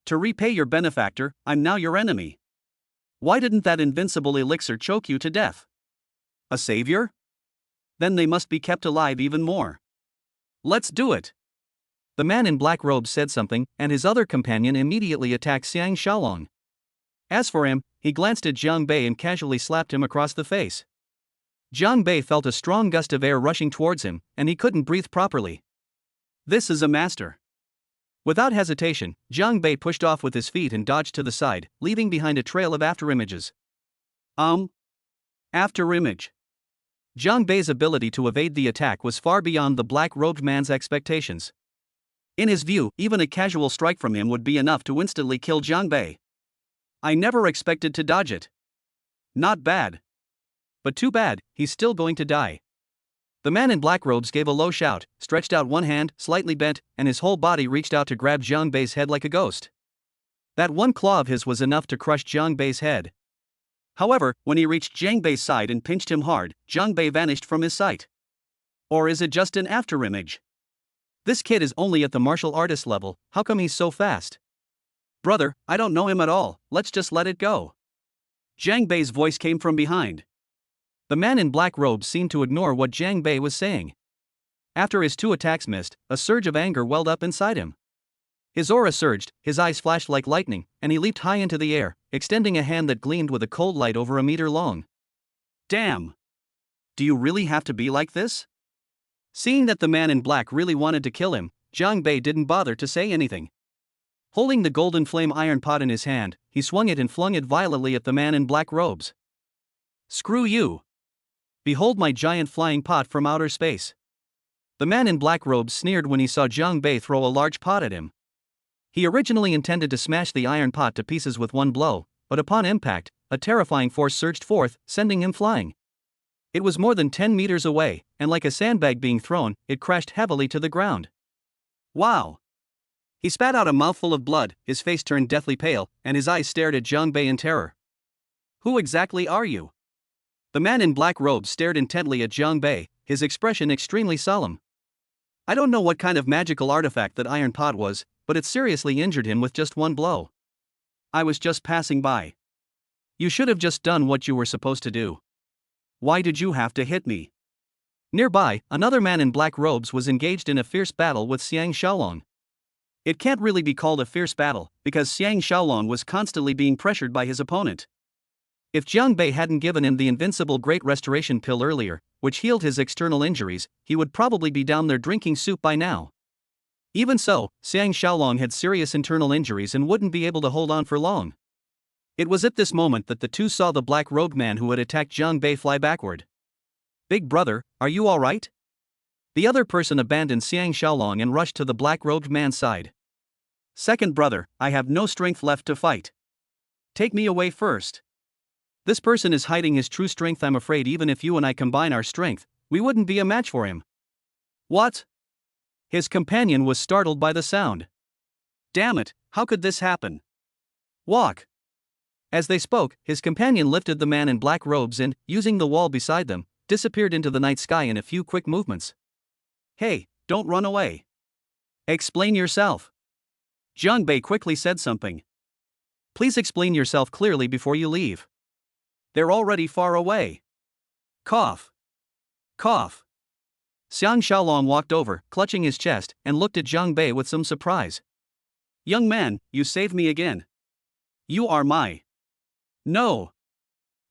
To repay your benefactor, I'm now your enemy. Why didn't that invincible elixir choke you to death? A savior? Then they must be kept alive even more. Let's do it. The man in black robes said something, and his other companion immediately attacked Xiang Xiaolong. As for him, he glanced at Jiang Bei and casually slapped him across the face. Jiang Bei felt a strong gust of air rushing towards him, and he couldn't breathe properly. This is a master. Without hesitation, Jiang Bei pushed off with his feet and dodged to the side, leaving behind a trail of afterimages. Afterimage. Jiang Bei's ability to evade the attack was far beyond the black-robed man's expectations. In his view, even a casual strike from him would be enough to instantly kill Jiang Bei. I never expected to dodge it. Not bad. But too bad, he's still going to die. The man in black robes gave a low shout, stretched out one hand, slightly bent, and his whole body reached out to grab Jiang Bei's head like a ghost. That one claw of his was enough to crush Jiang Bei's head. However, when he reached Jiang Bei's side and pinched him hard, Jiang Bei vanished from his sight. Or is it just an afterimage? This kid is only at the martial artist level, how come he's so fast? Brother, I don't know him at all, let's just let it go. Jiang Bei's voice came from behind. The man in black robes seemed to ignore what Jiang Bei was saying. After his two attacks missed, a surge of anger welled up inside him. His aura surged, his eyes flashed like lightning, and he leaped high into the air, extending a hand that gleamed with a cold light over a meter long. Damn! Do you really have to be like this? Seeing that the man in black really wanted to kill him, Jiang Bei didn't bother to say anything. Holding the golden flame iron pot in his hand, he swung it and flung it violently at the man in black robes. Screw you! Behold my giant flying pot from outer space. The man in black robes sneered when he saw Jiang Bei throw a large pot at him. He originally intended to smash the iron pot to pieces with one blow, but upon impact, a terrifying force surged forth, sending him flying. It was more than 10 meters away, and like a sandbag being thrown, it crashed heavily to the ground. Wow! He spat out a mouthful of blood, his face turned deathly pale, and his eyes stared at Jiang Bei in terror. Who exactly are you? The man in black robes stared intently at Jiang Bei, his expression extremely solemn. I don't know what kind of magical artifact that iron pot was, but it seriously injured him with just one blow. I was just passing by. You should have just done what you were supposed to do. Why did you have to hit me? Nearby, another man in black robes was engaged in a fierce battle with Xiang Xiaolong. It can't really be called a fierce battle, because Xiang Xiaolong was constantly being pressured by his opponent. If Jiang Bei hadn't given him the invincible Great Restoration pill earlier, which healed his external injuries, he would probably be down there drinking soup by now. Even so, Xiang Xiaolong had serious internal injuries and wouldn't be able to hold on for long. It was at this moment that the two saw the black-robed man who had attacked Jiang Bei fly backward. Big brother, are you alright? The other person abandoned Xiang Xiaolong and rushed to the black-robed man's side. Second brother, I have no strength left to fight. Take me away first. This person is hiding his true strength. I'm afraid even if you and I combine our strength, we wouldn't be a match for him. What? His companion was startled by the sound. Damn it, how could this happen? Walk. As they spoke, his companion lifted the man in black robes and, using the wall beside them, disappeared into the night sky in a few quick movements. Hey, don't run away. Explain yourself. Jiang Bei quickly said something. Please explain yourself clearly before you leave. They're already far away. Cough. Cough. Xiang Xiaolong walked over, clutching his chest, and looked at Jiang Bei with some surprise. Young man, you saved me again. You are my. No.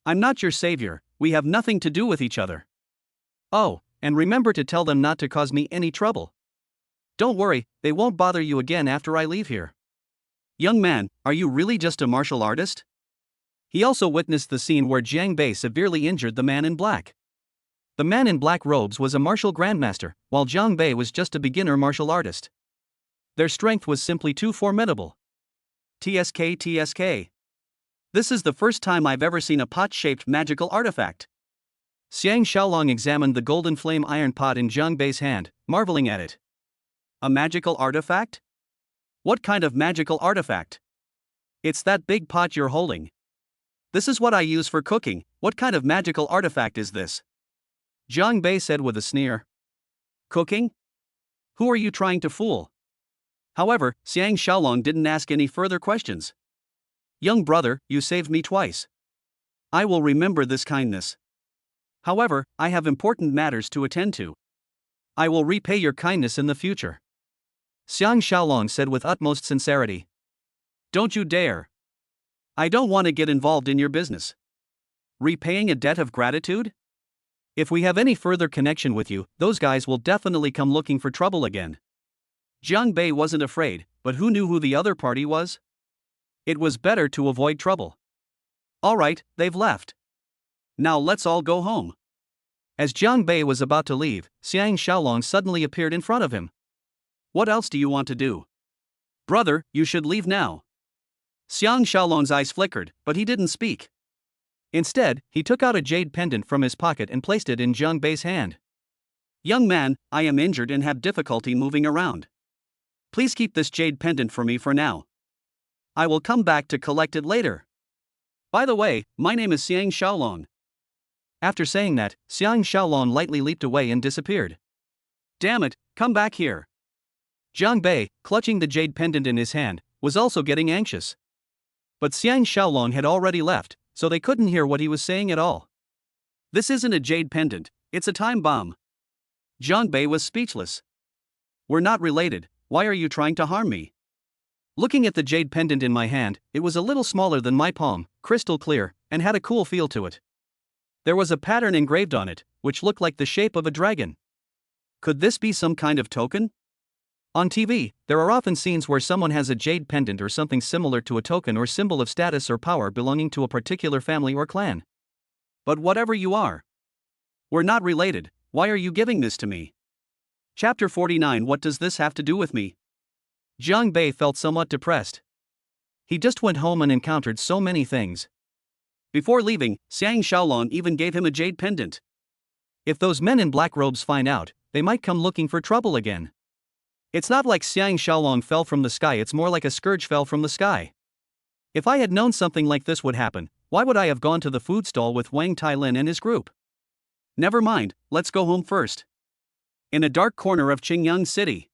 I'm not your savior, we have nothing to do with each other. Oh, and remember to tell them not to cause me any trouble. Don't worry, they won't bother you again after I leave here. Young man, are you really just a martial artist? He also witnessed the scene where Jiang Bei severely injured the man in black. The man in black robes was a martial grandmaster, while Jiang Bei was just a beginner martial artist. Their strength was simply too formidable. TSK TSK. This is the first time I've ever seen a pot-shaped magical artifact. Xiang Xiaolong examined the golden flame iron pot in Jiang Bei's hand, marveling at it. A magical artifact? What kind of magical artifact? It's that big pot you're holding. This is what I use for cooking. What kind of magical artifact is this? Jiang Bei said with a sneer. Cooking? Who are you trying to fool? However, Xiang Xiaolong didn't ask any further questions. Young brother, you saved me twice. I will remember this kindness. However, I have important matters to attend to. I will repay your kindness in the future. Xiang Xiaolong said with utmost sincerity. Don't you dare. I don't want to get involved in your business. Repaying a debt of gratitude? If we have any further connection with you, those guys will definitely come looking for trouble again. Jiang Bei wasn't afraid, but who knew who the other party was? It was better to avoid trouble. Alright, they've left. Now let's all go home. As Jiang Bei was about to leave, Xiang Xiaolong suddenly appeared in front of him. What else do you want to do? Brother, you should leave now. Xiang Xiaolong's eyes flickered, but he didn't speak. Instead, he took out a jade pendant from his pocket and placed it in Jiang Bei's hand. Young man, I am injured and have difficulty moving around. Please keep this jade pendant for me for now. I will come back to collect it later. By the way, my name is Xiang Xiaolong. After saying that, Xiang Xiaolong lightly leaped away and disappeared. Damn it, come back here. Jiang Bei, clutching the jade pendant in his hand, was also getting anxious. But Xiang Xiaolong had already left, so they couldn't hear what he was saying at all. This isn't a jade pendant, it's a time bomb. Jiang Bei was speechless. We're not related, why are you trying to harm me? Looking at the jade pendant in my hand, it was a little smaller than my palm, crystal clear, and had a cool feel to it. There was a pattern engraved on it, which looked like the shape of a dragon. Could this be some kind of token? On TV, there are often scenes where someone has a jade pendant or something similar to a token or symbol of status or power belonging to a particular family or clan. But whatever you are, we're not related, why are you giving this to me? Chapter 49. What does this have to do with me? Jiang Bei felt somewhat depressed. He just went home and encountered so many things. Before leaving, Xiang Xiaolong even gave him a jade pendant. If those men in black robes find out, they might come looking for trouble again. It's not like Xiang Xiaolong fell from the sky, it's more like a scourge fell from the sky. If I had known something like this would happen, why would I have gone to the food stall with Wang Tailin and his group? Never mind, let's go home first. In a dark corner of Qingyang City.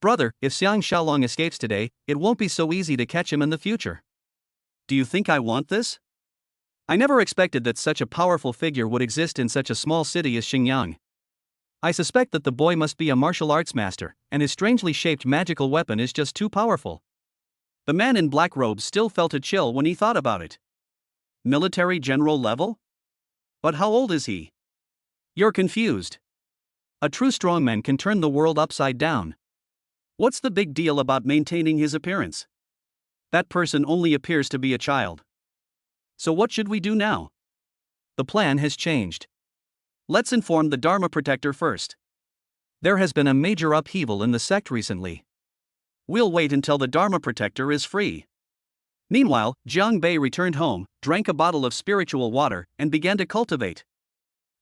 Brother, if Xiang Xiaolong escapes today, it won't be so easy to catch him in the future. Do you think I want this? I never expected that such a powerful figure would exist in such a small city as Xingyang. I suspect that the boy must be a martial arts master, and his strangely shaped magical weapon is just too powerful. The man in black robes still felt a chill when he thought about it. Military general level? But how old is he? You're confused. A true strongman can turn the world upside down. What's the big deal about maintaining his appearance? That person only appears to be a child. So what should we do now? The plan has changed. Let's inform the Dharma Protector first. There has been a major upheaval in the sect recently. We'll wait until the Dharma Protector is free. Meanwhile, Jiang Bei returned home, drank a bottle of spiritual water, and began to cultivate.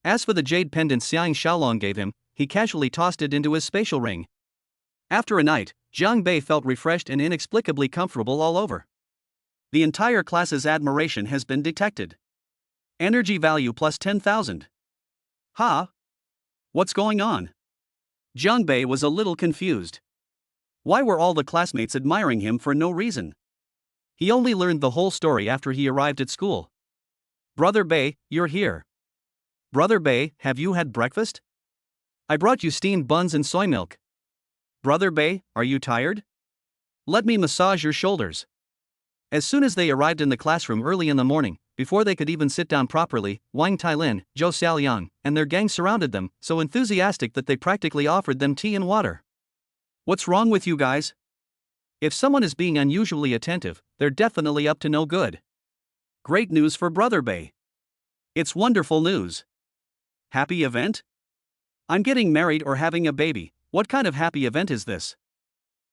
As for the jade pendant Xiang Xiaolong gave him, he casually tossed it into his spatial ring. After a night, Jiang Bei felt refreshed and inexplicably comfortable all over. The entire class's admiration has been detected. Energy value plus 10,000. Ha? What's going on? Jiang Bei was a little confused. Why were all the classmates admiring him for no reason? He only learned the whole story after he arrived at school. Brother Bei, you're here. Brother Bei, have you had breakfast? I brought you steamed buns and soy milk. Brother Bei, are you tired? Let me massage your shoulders. As soon as they arrived in the classroom early in the morning, before they could even sit down properly, Wang Tailin, Zhou Xiaoliang, and their gang surrounded them, so enthusiastic that they practically offered them tea and water. What's wrong with you guys? If someone is being unusually attentive, they're definitely up to no good. Great news for Brother Bei. It's wonderful news. Happy event? I'm getting married or having a baby. What kind of happy event is this?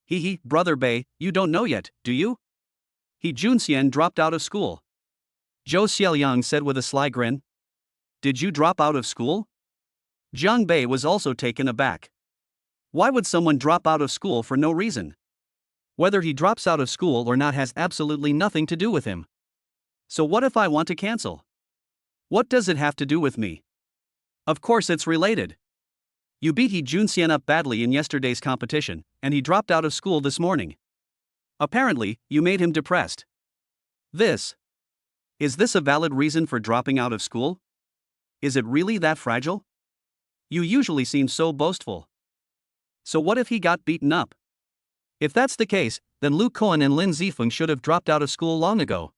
Hee, Brother Bei, you don't know yet, do you? He Junxian dropped out of school. Zhou Xiaoliang said with a sly grin. Did you drop out of school? Jiang Bei was also taken aback. Why would someone drop out of school for no reason? Whether he drops out of school or not has absolutely nothing to do with him. So what if I want to cancel? What does it have to do with me? Of course it's related. You beat He Junxian up badly in yesterday's competition, and he dropped out of school this morning. Apparently, you made him depressed. Is this a valid reason for dropping out of school? Is it really that fragile? You usually seem so boastful. So what if he got beaten up? If that's the case, then Lu Koan and Lin Zifeng should have dropped out of school long ago.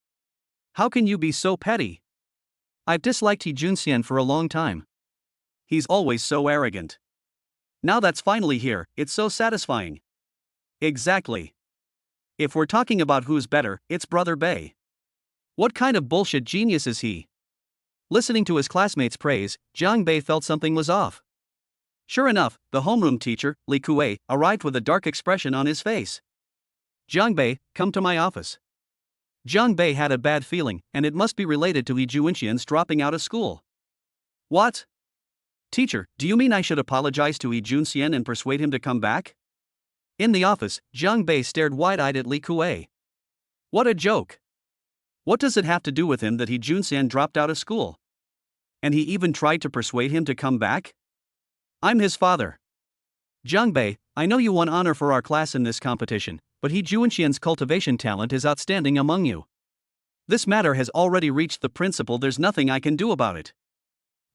How can you be so petty? I've disliked He Junxian for a long time. He's always so arrogant. Now that's finally here, it's so satisfying. Exactly. If we're talking about who's better, it's Brother Bei. What kind of bullshit genius is he? Listening to his classmates' praise, Jiang Bei felt something was off. Sure enough, the homeroom teacher, Li Kuei, arrived with a dark expression on his face. Jiang Bei, come to my office. Jiang Bei had a bad feeling, and it must be related to He Junxian's dropping out of school. What? Teacher, do you mean I should apologize to He Junxian and persuade him to come back? In the office, Jiang Bei stared wide-eyed at Li Kuei. What a joke! What does it have to do with him that He Junxian dropped out of school? And he even tried to persuade him to come back? I'm his father. Jiang Bei, I know you won honor for our class in this competition, but He Junxian's cultivation talent is outstanding among you. This matter has already reached the principal, there's nothing I can do about it.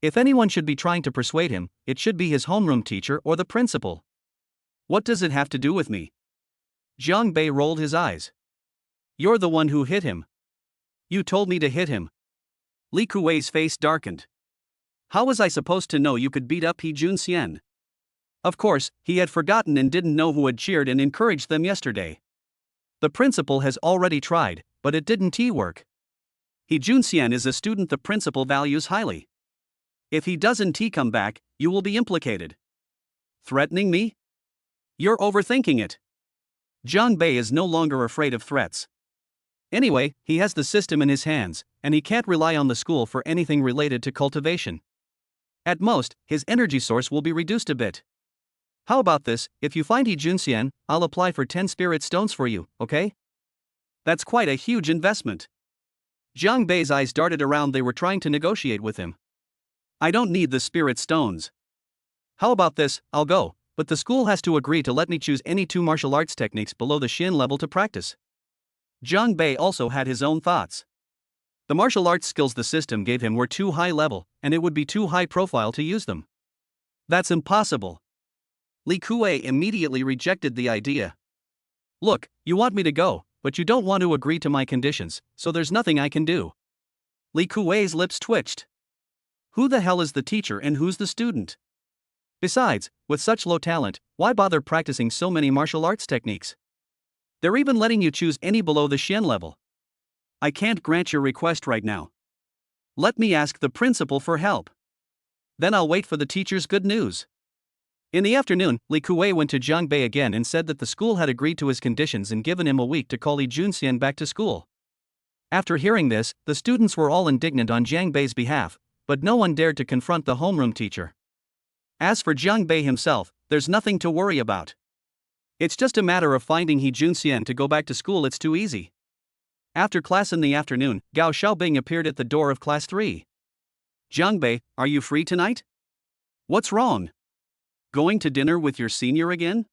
If anyone should be trying to persuade him, it should be his homeroom teacher or the principal. What does it have to do with me? Jiang Bei rolled his eyes. You're the one who hit him. You told me to hit him. Li Kuei's face darkened. How was I supposed to know you could beat up He Junxian? Of course, he had forgotten and didn't know who had cheered and encouraged them yesterday. The principal has already tried, but it didn't work. He Junxian is a student the principal values highly. If he doesn't come back, you will be implicated. Threatening me? You're overthinking it. Jiang Bei is no longer afraid of threats. Anyway, he has the system in his hands, and he can't rely on the school for anything related to cultivation. At most, his energy source will be reduced a bit. How about this, if you find He Junxian, I'll apply for 10 spirit stones for you, okay? That's quite a huge investment. Jiang Bei's eyes darted around, they were trying to negotiate with him. I don't need the spirit stones. How about this, I'll go, but the school has to agree to let me choose any 2 martial arts techniques below the Xin level to practice. Jiang Bei also had his own thoughts. The martial arts skills the system gave him were too high level, and it would be too high profile to use them. That's impossible. Li Kuei immediately rejected the idea. Look, you want me to go, but you don't want to agree to my conditions, so there's nothing I can do. Li Kuei's lips twitched. Who the hell is the teacher and who's the student? Besides, with such low talent, why bother practicing so many martial arts techniques? They're even letting you choose any below the Xian level. I can't grant your request right now. Let me ask the principal for help. Then I'll wait for the teacher's good news. In the afternoon, Li Kuei went to Jiang Bei again and said that the school had agreed to his conditions and given him a week to call He Junxian back to school. After hearing this, the students were all indignant on Jiang Bei's behalf, but no one dared to confront the homeroom teacher. As for Jiang Bei himself, there's nothing to worry about. It's just a matter of finding He Junxian to go back to school, it's too easy. After class in the afternoon, Gao Xiaobing appeared at the door of class 3. Jiangbei, are you free tonight? What's wrong? Going to dinner with your senior again?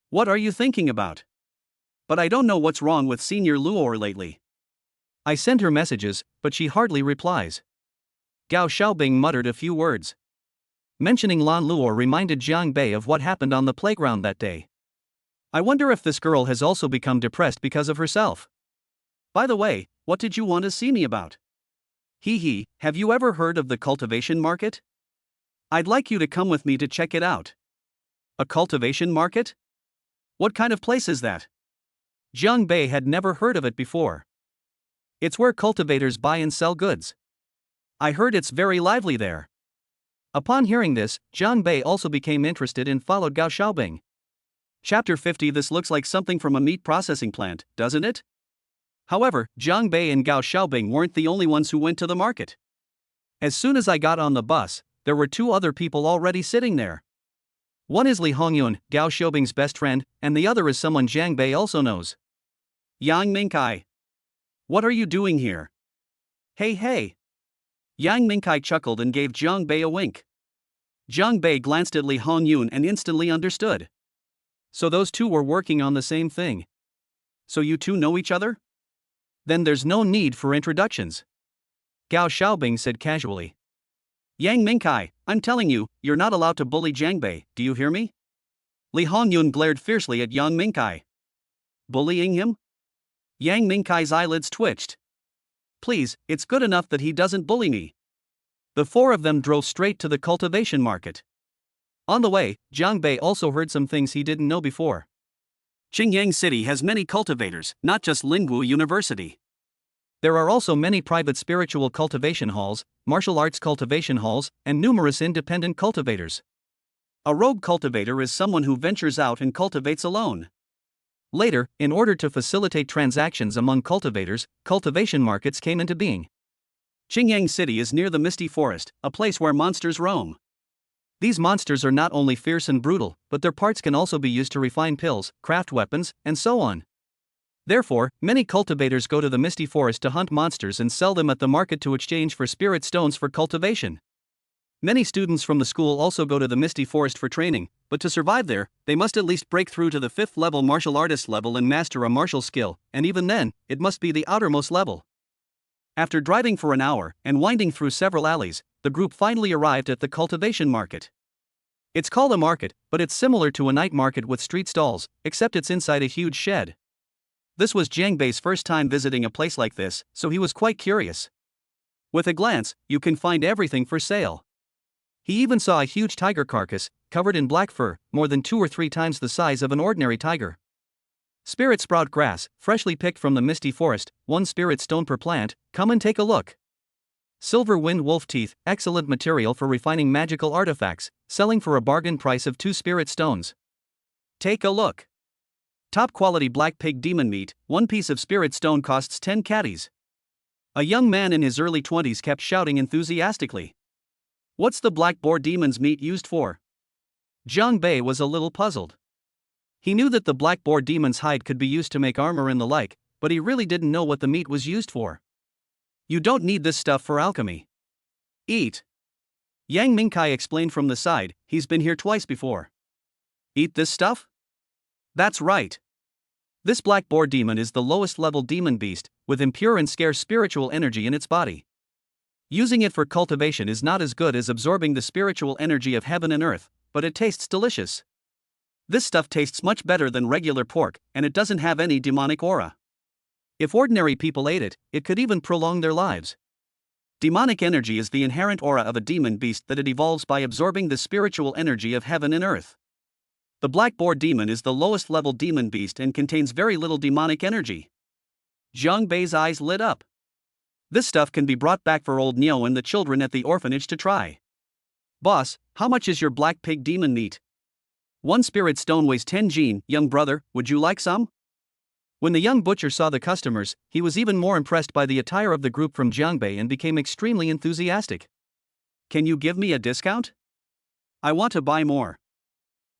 What are you thinking about? But I don't know what's wrong with Senior Luor lately. I send her messages, but she hardly replies. Gao Xiaobing muttered a few words. Mentioning Lan Luor reminded Jiang Bei of what happened on the playground that day. I wonder if this girl has also become depressed because of herself. By the way, what did you want to see me about? Hee, have you ever heard of the cultivation market? I'd like you to come with me to check it out. A cultivation market? What kind of place is that? Jiang Bei had never heard of it before. It's where cultivators buy and sell goods. I heard it's very lively there. Upon hearing this, Jiang Bei also became interested and followed Gao Xiaobing. Chapter 50. This looks like something from a meat processing plant, doesn't it? However, Jiang Bei and Gao Xiaobing weren't the only ones who went to the market. As soon as I got on the bus, there were two other people already sitting there. One is Li Hongyun, Gao Xiaobing's best friend, and the other is someone Jiang Bei also knows. Yang Mingkai. What are you doing here? Hey. Yang Mingkai chuckled and gave Jiang Bei a wink. Jiang Bei glanced at Li Hongyun and instantly understood. So those two were working on the same thing. So you two know each other? Then there's no need for introductions. Gao Xiaobing said casually. Yang Mingkai, I'm telling you, you're not allowed to bully Jiang Bei, do you hear me? Li Hongyun glared fiercely at Yang Mingkai. Bullying him? Yang Mingkai's eyelids twitched. Please, it's good enough that he doesn't bully me. The four of them drove straight to the cultivation market. On the way, Jiang Bei also heard some things he didn't know before. Qingyang City has many cultivators, not just Lingwu University. There are also many private spiritual cultivation halls, martial arts cultivation halls, and numerous independent cultivators. A rogue cultivator is someone who ventures out and cultivates alone. Later, in order to facilitate transactions among cultivators, cultivation markets came into being. Qingyang City is near the Misty Forest, a place where monsters roam. These monsters are not only fierce and brutal, but their parts can also be used to refine pills, craft weapons, and so on. Therefore, many cultivators go to the Misty Forest to hunt monsters and sell them at the market to exchange for spirit stones for cultivation. Many students from the school also go to the Misty Forest for training, but to survive there, they must at least break through to the 5th level martial artist level and master a martial skill, and even then, it must be the outermost level. After driving for an hour and winding through several alleys, the group finally arrived at the cultivation market. It's called a market, but it's similar to a night market with street stalls, except it's inside a huge shed. This was Jiang Bei's first time visiting a place like this, so he was quite curious. With a glance, you can find everything for sale. He even saw a huge tiger carcass, covered in black fur, more than 2 or 3 times the size of an ordinary tiger. Spirit sprout grass, freshly picked from the Misty Forest, 1 spirit stone per plant, come and take a look. Silver wind wolf teeth, excellent material for refining magical artifacts, selling for a bargain price of 2 spirit stones. Take a look. Top quality black pig demon meat, 1 piece of spirit stone costs 10 caddies. A young man in his early 20s kept shouting enthusiastically. What's the black boar demon's meat used for? Jiang Bei was a little puzzled. He knew that the black boar demon's hide could be used to make armor and the like, but he really didn't know what the meat was used for. You don't need this stuff for alchemy. Eat. Yang Mingkai explained from the side, he's been here twice before. Eat this stuff? That's right. This black boar demon is the lowest level demon beast, with impure and scarce spiritual energy in its body. Using it for cultivation is not as good as absorbing the spiritual energy of heaven and earth, but it tastes delicious. This stuff tastes much better than regular pork, and it doesn't have any demonic aura. If ordinary people ate it, it could even prolong their lives. Demonic energy is the inherent aura of a demon beast that it evolves by absorbing the spiritual energy of heaven and earth. The black boar demon is the lowest level demon beast and contains very little demonic energy. Jiang Bei's eyes lit up. This stuff can be brought back for old Nyo and the children at the orphanage to try. Boss, how much is your black pig demon meat? 1 spirit stone weighs 10 jin, young brother, would you like some? When the young butcher saw the customers, he was even more impressed by the attire of the group from Jiang Bei and became extremely enthusiastic. Can you give me a discount? I want to buy more.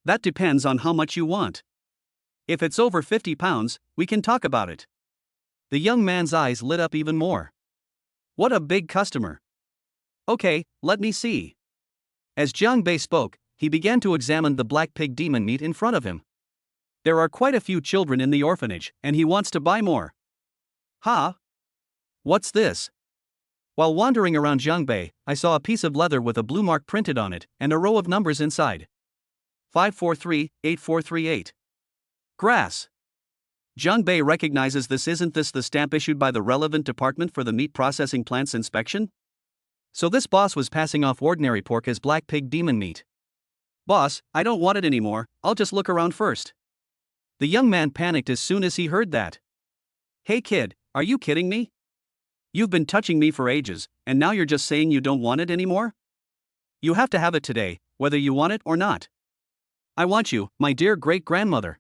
That depends on how much you want. If it's over 50 pounds, we can talk about it. The young man's eyes lit up even more. What a big customer. Okay, let me see. As Jiang Bei spoke, he began to examine the black pig demon meat in front of him. There are quite a few children in the orphanage, and he wants to buy more. Ha! What's this? While wandering around Jiangbei, I saw a piece of leather with a blue mark printed on it and a row of numbers inside. 543-8438. Grass. Jiangbei recognizes this. Isn't this the stamp issued by the relevant department for the meat processing plant's inspection? So this boss was passing off ordinary pork as black pig demon meat. Boss, I don't want it anymore, I'll just look around first. The young man panicked as soon as he heard that. Hey kid, are you kidding me? You've been touching me for ages, and now you're just saying you don't want it anymore? You have to have it today, whether you want it or not. I want you, my dear great-grandmother.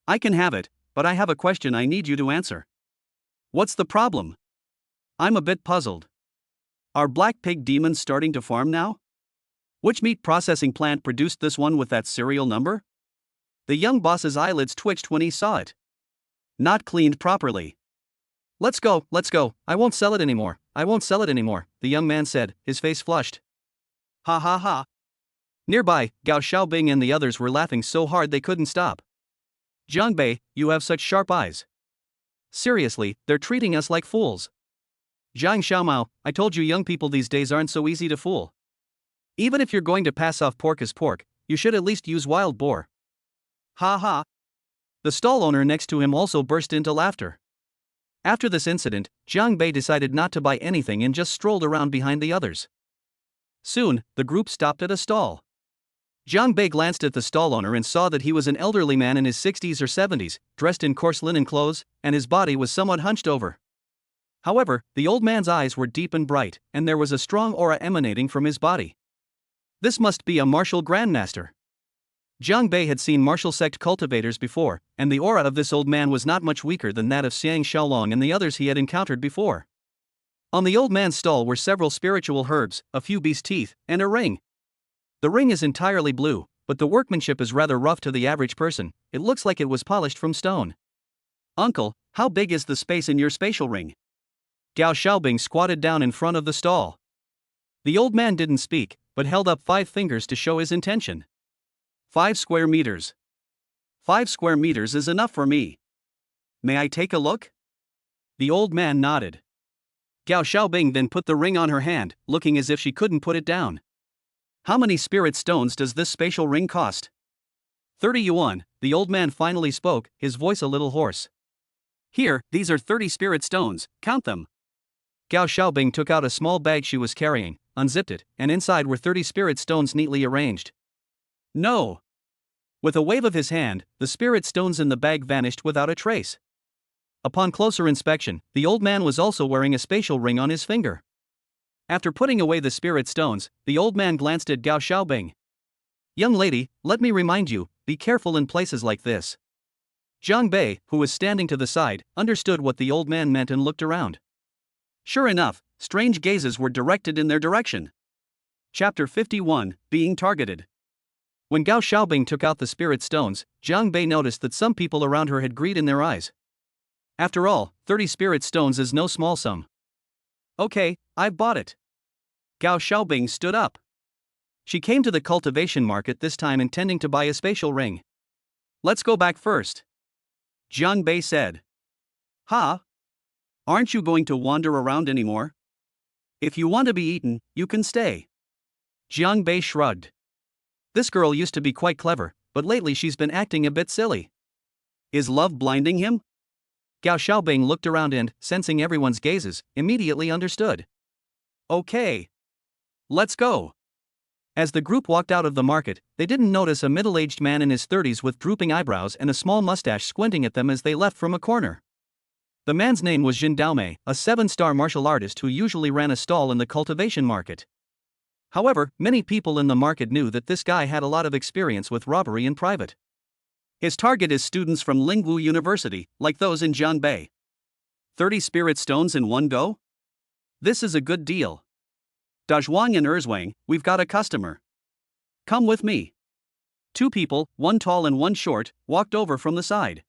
I can have it, but I have a question I need you to answer. What's the problem? I'm a bit puzzled. Are black pig demons starting to farm now? Which meat processing plant produced this one with that serial number? The young boss's eyelids twitched when he saw it. Not cleaned properly. Let's go, I won't sell it anymore, the young man said, his face flushed. Ha ha ha. Nearby, Gao Xiaobing and the others were laughing so hard they couldn't stop. Jiangbei, you have such sharp eyes. Seriously, they're treating us like fools. Jiang Xiaomao, I told you young people these days aren't so easy to fool. Even if you're going to pass off pork as pork, you should at least use wild boar. Ha ha. The stall owner next to him also burst into laughter. After this incident, Jiang Bei decided not to buy anything and just strolled around behind the others. Soon, the group stopped at a stall. Jiang Bei glanced at the stall owner and saw that he was an elderly man in his 60s or 70s, dressed in coarse linen clothes, and his body was somewhat hunched over. However, the old man's eyes were deep and bright, and there was a strong aura emanating from his body. This must be a martial grandmaster. Jiang Bei had seen martial sect cultivators before, and the aura of this old man was not much weaker than that of Xiang Xiaolong and the others he had encountered before. On the old man's stall were several spiritual herbs, a few beast teeth, and a ring. The ring is entirely blue, but the workmanship is rather rough to the average person. It looks like it was polished from stone. Uncle, how big is the space in your spatial ring? Gao Xiaobing squatted down in front of the stall. The old man didn't speak, but held up 5 fingers to show his intention. 5 square meters. 5 square meters is enough for me. May I take a look? The old man nodded. Gao Xiaobing then put the ring on her hand, looking as if she couldn't put it down. How many spirit stones does this spatial ring cost? 30 yuan, the old man finally spoke, his voice a little hoarse. Here, these are 30 spirit stones, count them. Gao Xiaobing took out a small bag she was carrying, unzipped it, and inside were 30 spirit stones neatly arranged. No. With a wave of his hand, the spirit stones in the bag vanished without a trace. Upon closer inspection, the old man was also wearing a spatial ring on his finger. After putting away the spirit stones, the old man glanced at Gao Xiaobing. Young lady, let me remind you, be careful in places like this. Jiang Bei, who was standing to the side, understood what the old man meant and looked around. Sure enough, strange gazes were directed in their direction. Chapter 51, Being Targeted. When Gao Xiaobing took out the spirit stones, Jiang Bei noticed that some people around her had greed in their eyes. After all, 30 spirit stones is no small sum. Okay, I've bought it. Gao Xiaobing stood up. She came to the cultivation market this time intending to buy a spatial ring. Let's go back first. Jiang Bei said. Ha? Aren't you going to wander around anymore? If you want to be eaten, you can stay. Jiang Bei shrugged. This girl used to be quite clever, but lately she's been acting a bit silly. Is love blinding him? Gao Xiaobing looked around and, sensing everyone's gazes, immediately understood. Okay. Let's go. As the group walked out of the market, they didn't notice a middle-aged man in his 30s with drooping eyebrows and a small mustache squinting at them as they left from a corner. The man's name was Jin Daomei, a 7-star martial artist who usually ran a stall in the cultivation market. However, many people in the market knew that this guy had a lot of experience with robbery in private. His target is students from Lingwu University, like those in Jianbei. 30 spirit stones in one go? This is a good deal. Dazhuang and Erzwang, we've got a customer. Come with me. 2 people, one tall and one short, walked over from the side.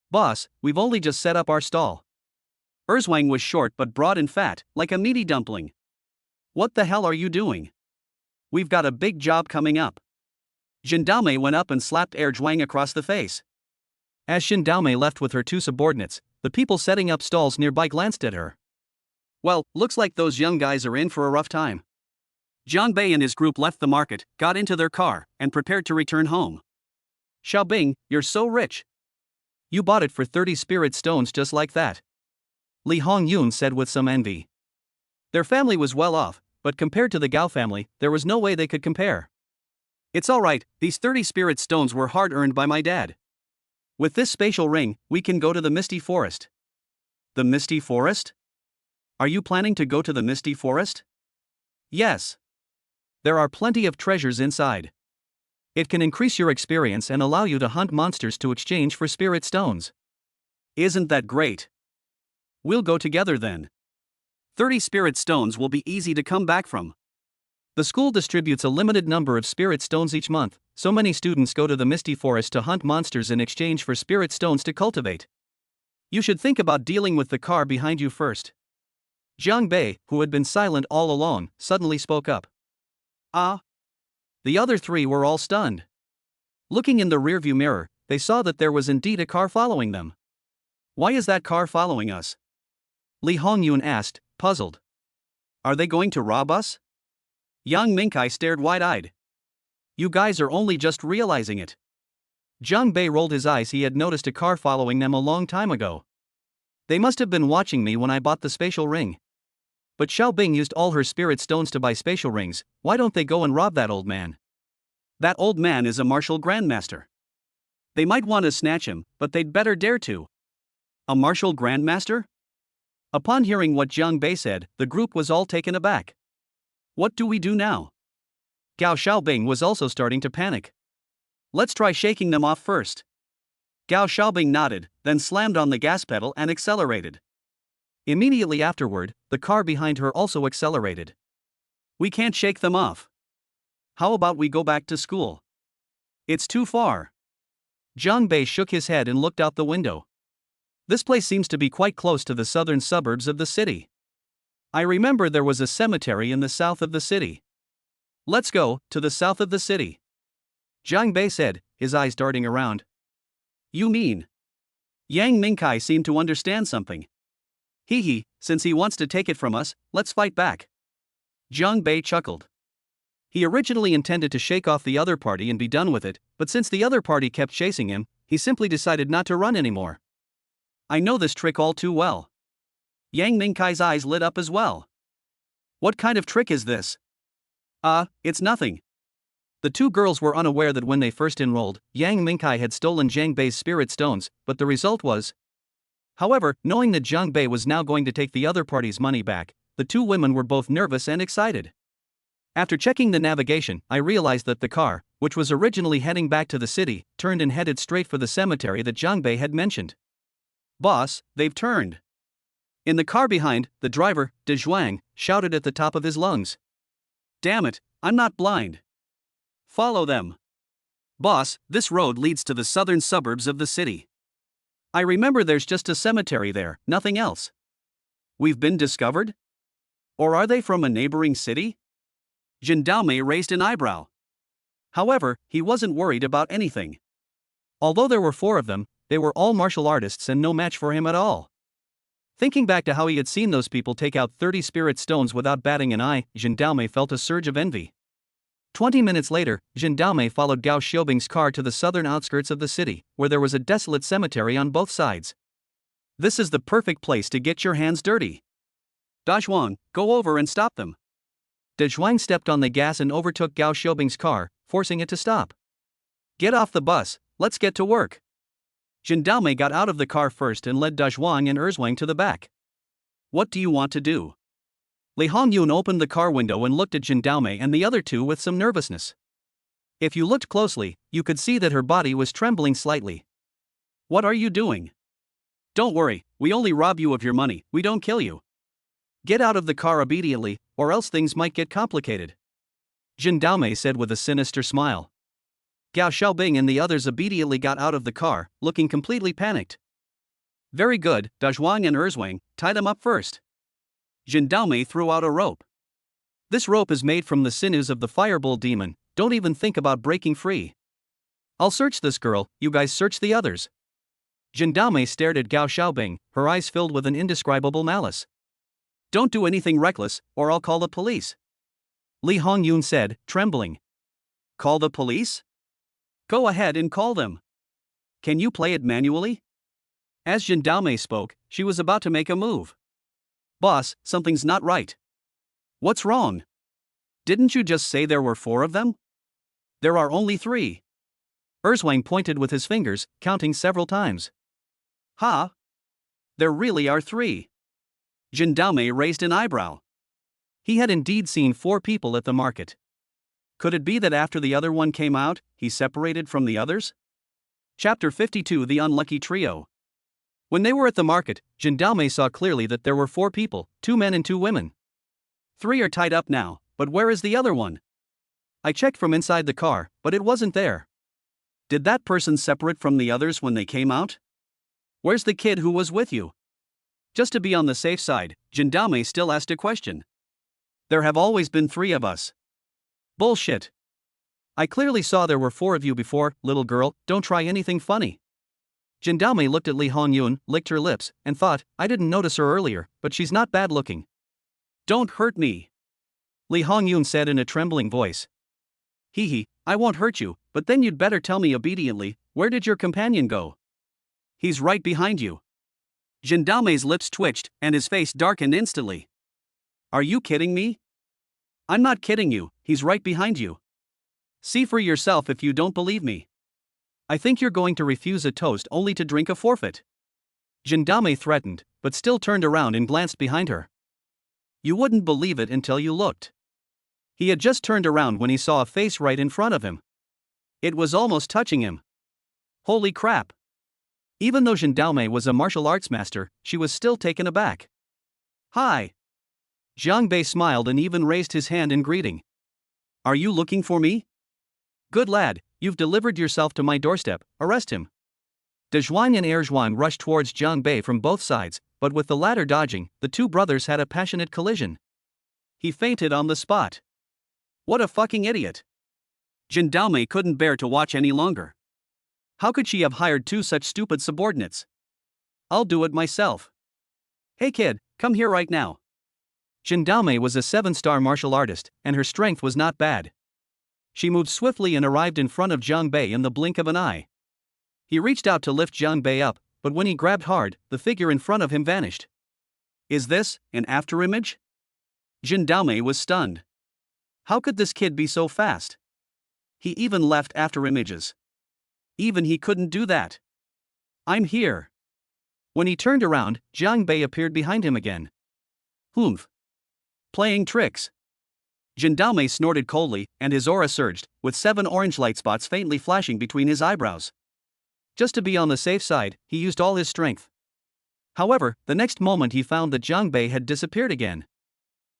Boss, we've only just set up our stall. Erzwang was short but broad and fat, like a meaty dumpling. What the hell are you doing? We've got a big job coming up. Zhendame went up and slapped Erzwang across the face. As Zhendame left with her two subordinates, the people setting up stalls nearby glanced at her. Well, looks like those young guys are in for a rough time. Jiang Bei and his group left the market, got into their car, and prepared to return home. Xiaobing, you're so rich. You bought it for 30 spirit stones just like that. Li Hongyun said with some envy. Their family was well off, but compared to the Gao family, there was no way they could compare. It's alright, these 30 spirit stones were hard earned by my dad. With this spatial ring, we can go to the Misty Forest. The Misty Forest? Are you planning to go to the Misty Forest? Yes. There are plenty of treasures inside. It can increase your experience and allow you to hunt monsters to exchange for spirit stones. Isn't that great? We'll go together then. 30 spirit stones will be easy to come back from. The school distributes a limited number of spirit stones each month, so many students go to the Misty Forest to hunt monsters in exchange for spirit stones to cultivate. You should think about dealing with the car behind you first. Jiang Bei, who had been silent all along, suddenly spoke up. Ah? The other three were all stunned. Looking in the rearview mirror, they saw that there was indeed a car following them. Why is that car following us? Li Hongyun asked, puzzled. Are they going to rob us? Yang Mingkai stared wide-eyed. You guys are only just realizing it. Jiang Bei rolled his eyes. He had noticed a car following them a long time ago. They must have been watching me when I bought the spatial ring. But Xiaobing used all her spirit stones to buy spatial rings. Why don't they go and rob that old man? That old man is a martial grandmaster. They might want to snatch him, but they'd better dare to. A martial grandmaster? Upon hearing what Jiang Bei said, the group was all taken aback. What do we do now? Gao Xiaobing was also starting to panic. Let's try shaking them off first. Gao Xiaobing nodded, then slammed on the gas pedal and accelerated. Immediately afterward, the car behind her also accelerated. We can't shake them off. How about we go back to school? It's too far. Jiang Bei shook his head and looked out the window. This place seems to be quite close to the southern suburbs of the city. I remember there was a cemetery in the south of the city. Let's go to the south of the city. Jiang Bei said, his eyes darting around. You mean? Yang Mingkai seemed to understand something. Hee, since he wants to take it from us, let's fight back. Jiang Bei chuckled. He originally intended to shake off the other party and be done with it, but since the other party kept chasing him, he simply decided not to run anymore. I know this trick all too well. Yang Mingkai's eyes lit up as well. What kind of trick is this? It's nothing. The two girls were unaware that when they first enrolled, Yang Mingkai had stolen Jiang Bei's spirit stones, but the result was. However, knowing that Jiang Bei was now going to take the other party's money back, the two women were both nervous and excited. After checking the navigation, I realized that the car, which was originally heading back to the city, turned and headed straight for the cemetery that Jiang Bei had mentioned. Boss, they've turned. In the car behind, the driver, De Zhuang, shouted at the top of his lungs. Damn it, I'm not blind. Follow them. Boss, this road leads to the southern suburbs of the city. I remember there's just a cemetery there, nothing else. We've been discovered? Or are they from a neighboring city? Zhendame raised an eyebrow. However, he wasn't worried about anything. Although there were 4 of them, they were all martial artists and no match for him at all. Thinking back to how he had seen those people take out 30 spirit stones without batting an eye, Zhendame felt a surge of envy. 20 minutes later, Zhendame followed Gao Xiaobing's car to the southern outskirts of the city, where there was a desolate cemetery on both sides. This is the perfect place to get your hands dirty. Da Zhuang, go over and stop them. De Zhuang stepped on the gas and overtook Gao Xiaobing's car, forcing it to stop. Get off the bus, let's get to work. Zhendame got out of the car first and led Da Zhuang and Erzwang to the back. What do you want to do? Li Hongyun opened the car window and looked at Zhendame and the other two with some nervousness. If you looked closely, you could see that her body was trembling slightly. What are you doing? Don't worry, we only rob you of your money, we don't kill you. Get out of the car immediately, or else things might get complicated. Zhendame said with a sinister smile. Gao Xiaobing and the others immediately got out of the car, looking completely panicked. Very good, Dazhuang and Erzwang, tie them up first. Jindaomei threw out a rope. This rope is made from the sinews of the fireball demon, don't even think about breaking free. I'll search this girl, you guys search the others. Jindaomei stared at Gao Xiaobing, her eyes filled with an indescribable malice. Don't do anything reckless, or I'll call the police. Li Hongyun said, trembling. Call the police? Go ahead and call them. Can you play it manually? As Jindaomei spoke, she was about to make a move. Boss, something's not right. What's wrong? Didn't you just say there were 4 of them? There are only 3. Erzwang pointed with his fingers, counting several times. Ha! There really are 3. Jindaomei raised an eyebrow. He had indeed seen 4 people at the market. Could it be that after the other one came out, he separated from the others? Chapter 52 The Unlucky Trio. When they were at the market, Jindaomei saw clearly that there were 4 people, 2 men and 2 women. 3 are tied up now, but where is the other one? I checked from inside the car, but it wasn't there. Did that person separate from the others when they came out? Where's the kid who was with you? Just to be on the safe side, Jindaomei still asked a question. There have always been 3 of us. Bullshit. I clearly saw there were 4 of you before, little girl, don't try anything funny. Jindaomei looked at Li Hongyun, licked her lips, and thought, I didn't notice her earlier, but she's not bad looking. Don't hurt me. Li Hongyun said in a trembling voice. Hee, I won't hurt you, but then you'd better tell me obediently, where did your companion go? He's right behind you. Jindaomei's lips twitched, and his face darkened instantly. Are you kidding me? I'm not kidding you, he's right behind you. See for yourself if you don't believe me. I think you're going to refuse a toast only to drink a forfeit. Jindaomei threatened, but still turned around and glanced behind her. You wouldn't believe it until you looked. He had just turned around when he saw a face right in front of him. It was almost touching him. Holy crap! Even though Jindaomei was a martial arts master, she was still taken aback. Hi! Jiang Bei smiled and even raised his hand in greeting. Are you looking for me? Good lad, you've delivered yourself to my doorstep, arrest him. Dezhuan and Erzhuan rushed towards Jiang Bei from both sides, but with the latter dodging, the 2 brothers had a passionate collision. He fainted on the spot. What a fucking idiot! Jindaomei couldn't bear to watch any longer. How could she have hired 2 such stupid subordinates? I'll do it myself. Hey kid, come here right now. Jindaomei was a 7-star martial artist, and her strength was not bad. She moved swiftly and arrived in front of Jiang Bei in the blink of an eye. He reached out to lift Jiang Bei up, but when he grabbed hard, the figure in front of him vanished. Is this an afterimage? Jindaomei was stunned. How could this kid be so fast? He even left afterimages. Even he couldn't do that. I'm here. When he turned around, Jiang Bei appeared behind him again. Humph. Playing tricks. Jindaomei snorted coldly, and his aura surged, with 7 orange light spots faintly flashing between his eyebrows. Just to be on the safe side, he used all his strength. However, the next moment he found that Jiang Bei had disappeared again.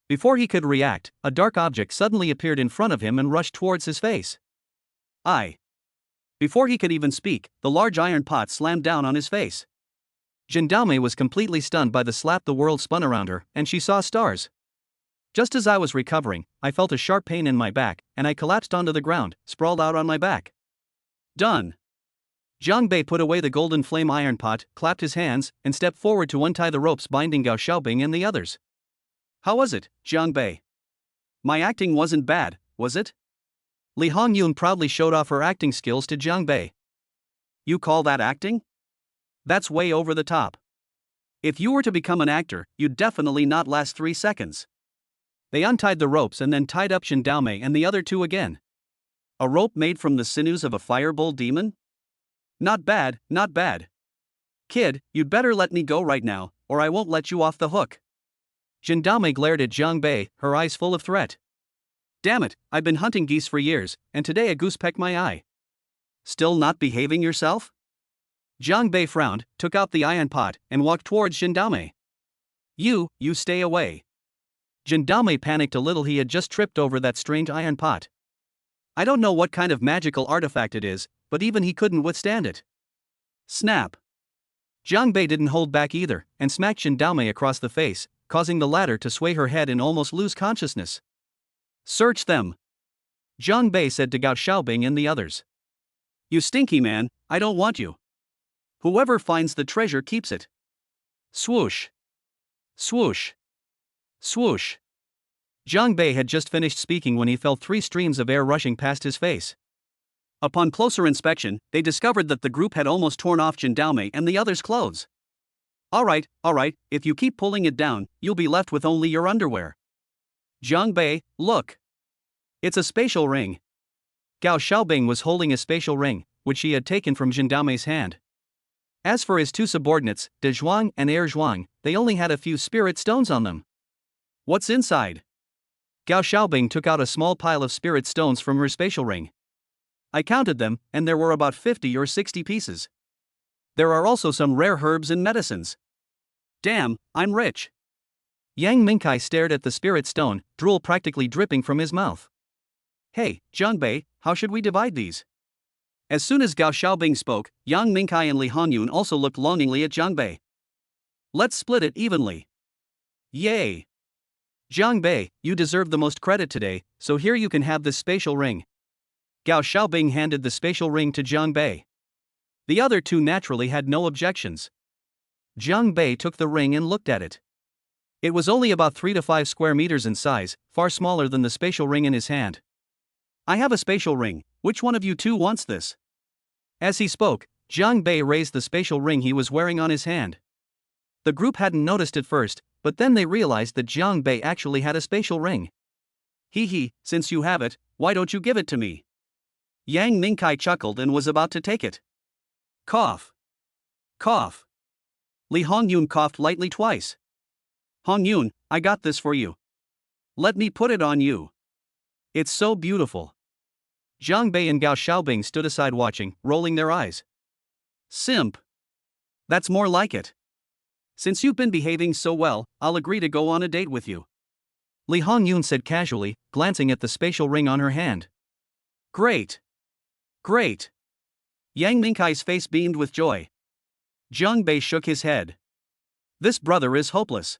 Before he could react, a dark object suddenly appeared in front of him and rushed towards his face. Before he could even speak, the large iron pot slammed down on his face. Jindaomei was completely stunned by the slap. The world spun around her, and she saw stars. Just as I was recovering, I felt a sharp pain in my back, and I collapsed onto the ground, sprawled out on my back. Done. Jiang Bei put away the golden flame iron pot, clapped his hands, and stepped forward to untie the ropes binding Gao Xiaobing and the others. How was it, Jiang Bei? My acting wasn't bad, was it? Li Hongyun proudly showed off her acting skills to Jiang Bei. You call that acting? That's way over the top. If you were to become an actor, you'd definitely not last 3 seconds. They untied the ropes and then tied up Jindaomei and the other 2 again. A rope made from the sinews of a fireball demon? Not bad, not bad. Kid, you'd better let me go right now, or I won't let you off the hook. Jindaomei glared at Jiang Bei, her eyes full of threat. Damn it, I've been hunting geese for years, and today a goose pecked my eye. Still not behaving yourself? Jiang Bei frowned, took out the iron pot, and walked towards Jindaomei. You stay away. Jindaomei panicked a little. He had just tripped over that strange iron pot. I don't know what kind of magical artifact it is, but even he couldn't withstand it. Snap. Jiang Bei didn't hold back either, and smacked Zhen Daomei across the face, causing the latter to sway her head and almost lose consciousness. Search them, Jiang Bei said to Gao Xiaobing and the others. you stinky man, I don't want you. Whoever finds the treasure keeps it. Swoosh. Swoosh. Swoosh. Jiang Bei had just finished speaking when he felt 3 streams of air rushing past his face. Upon closer inspection, they discovered that the group had almost torn off Zhen Daomei and the others' clothes. Alright, if you keep pulling it down, you'll be left with only your underwear. Jiang Bei, look. It's a spatial ring. Gao Xiaobing was holding a spatial ring, which he had taken from Zhen Daomei's hand. As for his 2 subordinates, De Zhuang and Air Zhuang, they only had a few spirit stones on them. What's inside? Gao Xiaobing took out a small pile of spirit stones from her spatial ring. I counted them, and there were about 50 or 60 pieces. There are also some rare herbs and medicines. Damn, I'm rich. Yang Mingkai stared at the spirit stone, drool practically dripping from his mouth. Hey, Jiang Bei, how should we divide these? As soon as Gao Xiaobing spoke, Yang Mingkai and Li Hongyun also looked longingly at Jiang Bei. Let's split it evenly. Yay! Jiang Bei, you deserve the most credit today, so here you can have this spatial ring. Gao Xiaobing handed the spatial ring to Jiang Bei. The other 2 naturally had no objections. Jiang Bei took the ring and looked at it. It was only about 3 to 5 square meters in size, far smaller than the spatial ring in his hand. I have a spatial ring, which one of you 2 wants this? As he spoke, Jiang Bei raised the spatial ring he was wearing on his hand. The group hadn't noticed at first, but then they realized that Jiang Bei actually had a spatial ring. Hee, since you have it, why don't you give it to me? Yang Mingkai chuckled and was about to take it. Cough. Cough. Li Hongyun coughed lightly twice. Hongyun, I got this for you. Let me put it on you. It's so beautiful. Jiang Bei and Gao Xiaobing stood aside watching, rolling their eyes. Simp. That's more like it. Since you've been behaving so well, I'll agree to go on a date with you. Li Hongyun said casually, glancing at the spatial ring on her hand. Great. Great. Yang Mingkai's face beamed with joy. Jiang Bei shook his head. This brother is hopeless.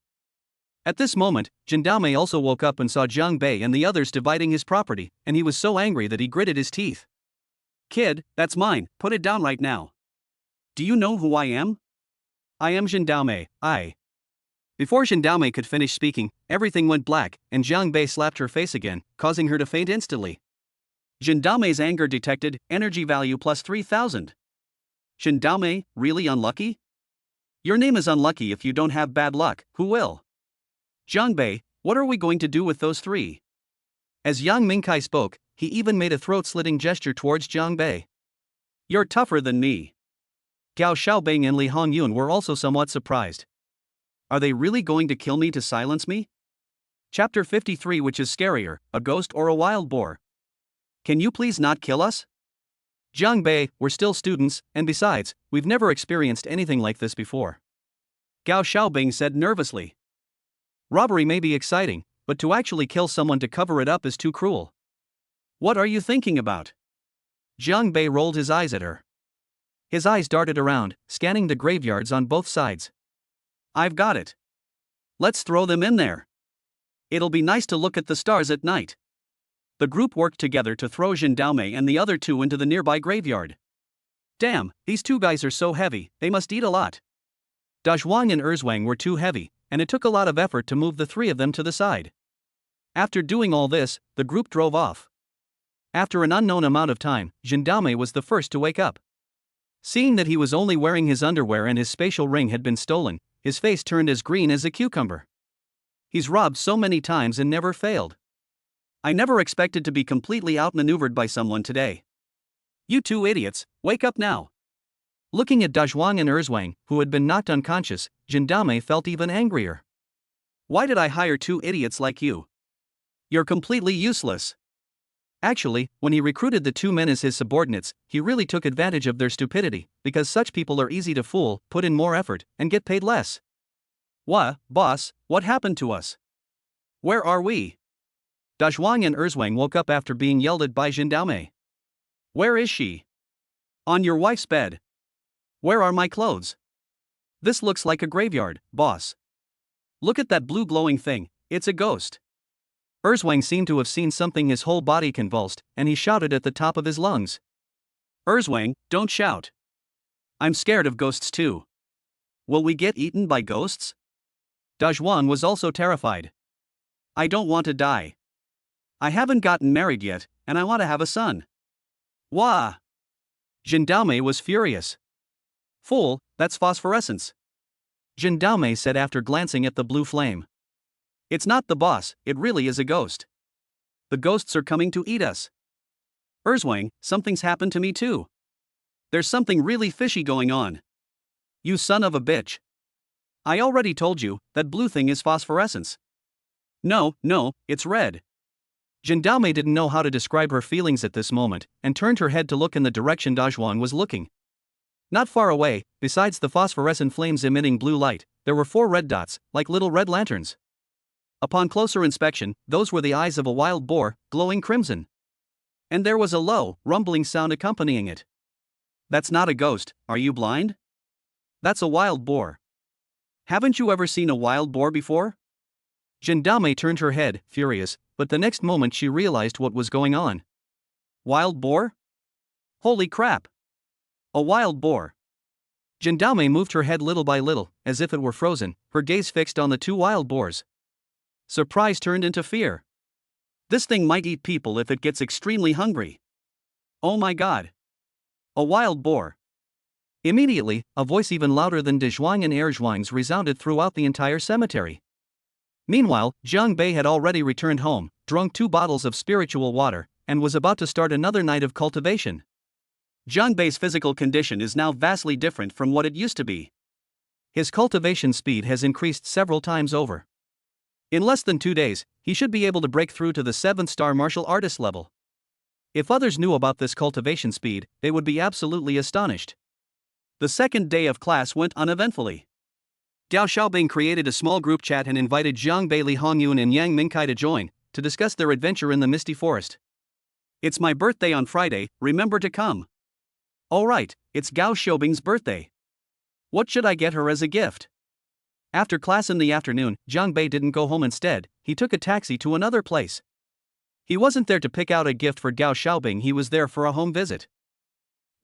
At this moment, Zhen Daomei also woke up and saw Jiang Bei and the others dividing his property, and he was so angry that he gritted his teeth. Kid, that's mine, put it down right now. Do you know who I am? I am Zhen Daomei, I. Before Zhen Daomei could finish speaking, everything went black, and Jiang Bei slapped her face again, causing her to faint instantly. Zhen Daomei's anger detected, energy value plus 3,000. Zhen Daomei, really unlucky? Your name is unlucky if you don't have bad luck, who will? Jiang Bei, what are we going to do with those 3? As Yang Mingkai spoke, he even made a throat-slitting gesture towards Jiang Bei. You're tougher than me. Gao Xiaobing and Li Hongyun were also somewhat surprised. Are they really going to kill me to silence me? Chapter 53. Which is scarier, a ghost or a wild boar? Can you please not kill us? Jiang Bei, we're still students, and besides, we've never experienced anything like this before. Gao Xiaobing said nervously. Robbery may be exciting, but to actually kill someone to cover it up is too cruel. What are you thinking about? Jiang Bei rolled his eyes at her. His eyes darted around, scanning the graveyards on both sides. I've got it. Let's throw them in there. It'll be nice to look at the stars at night. The group worked together to throw Zhen Daomei and the other 2 into the nearby graveyard. Damn, these 2 guys are so heavy, they must eat a lot. Da Zhuang and Erzwang were too heavy, and it took a lot of effort to move the 3 of them to the side. After doing all this, the group drove off. After an unknown amount of time, Zhen Daomei was the first to wake up. Seeing that he was only wearing his underwear and his spatial ring had been stolen, his face turned as green as a cucumber. He's robbed so many times and never failed. I never expected to be completely outmaneuvered by someone today. You 2 idiots, wake up now. Looking at Da Zhuang and Erzwang, who had been knocked unconscious, Zhen Daomei felt even angrier. Why did I hire 2 idiots like you? You're completely useless. Actually, when he recruited the 2 men as his subordinates, he really took advantage of their stupidity, because such people are easy to fool, put in more effort, and get paid less. Boss, what happened to us? Where are we? Da Zhuang and Erzwang woke up after being yelled at by Zhen Daomei. Where is she? On your wife's bed. Where are my clothes? This looks like a graveyard, boss. Look at that blue glowing thing, it's a ghost. Erzwang seemed to have seen something, his whole body convulsed, and he shouted at the top of his lungs. Erzwang, don't shout. I'm scared of ghosts too. Will we get eaten by ghosts? Dazhuang was also terrified. I don't want to die. I haven't gotten married yet, and I want to have a son. Wah! Zhendaomei was furious. Fool, that's phosphorescence. Zhendaomei said after glancing at the blue flame. It's not the boss, it really is a ghost. The ghosts are coming to eat us. Erzwang, something's happened to me too. There's something really fishy going on. You son of a bitch. I already told you, that blue thing is phosphorescence. No, it's red. Zhendaomei didn't know how to describe her feelings at this moment, and turned her head to look in the direction Dazhuang was looking. Not far away, besides the phosphorescent flames emitting blue light, there were 4 red dots, like little red lanterns. Upon closer inspection, those were the eyes of a wild boar, glowing crimson. And there was a low, rumbling sound accompanying it. That's not a ghost, are you blind? That's a wild boar. Haven't you ever seen a wild boar before? Zhendaomei turned her head, furious, but the next moment she realized what was going on. Wild boar? Holy crap! A wild boar. Zhendaomei moved her head little by little, as if it were frozen, her gaze fixed on the 2 wild boars. Surprise turned into fear. This thing might eat people if it gets extremely hungry. Oh my god. A wild boar. Immediately, a voice even louder than Dazhuang and Erzwang's resounded throughout the entire cemetery. Meanwhile, Jiang Bei had already returned home, drunk 2 bottles of spiritual water, and was about to start another night of cultivation. Jiang Bei's physical condition is now vastly different from what it used to be. His cultivation speed has increased several times over. In less than 2 days, he should be able to break through to the 7-star martial artist level. If others knew about this cultivation speed, they would be absolutely astonished. The second day of class went uneventfully. Gao Xiaobing created a small group chat and invited Jiang Bei, Li Hongyun and Yang Mingkai to join, to discuss their adventure in the Misty Forest. It's my birthday on Friday, remember to come. Oh right, it's Gao Xiaobing's birthday. What should I get her as a gift? After class in the afternoon, Jiang Bei didn't go home. Instead, he took a taxi to another place. He wasn't there to pick out a gift for Gao Xiaobing, he was there for a home visit.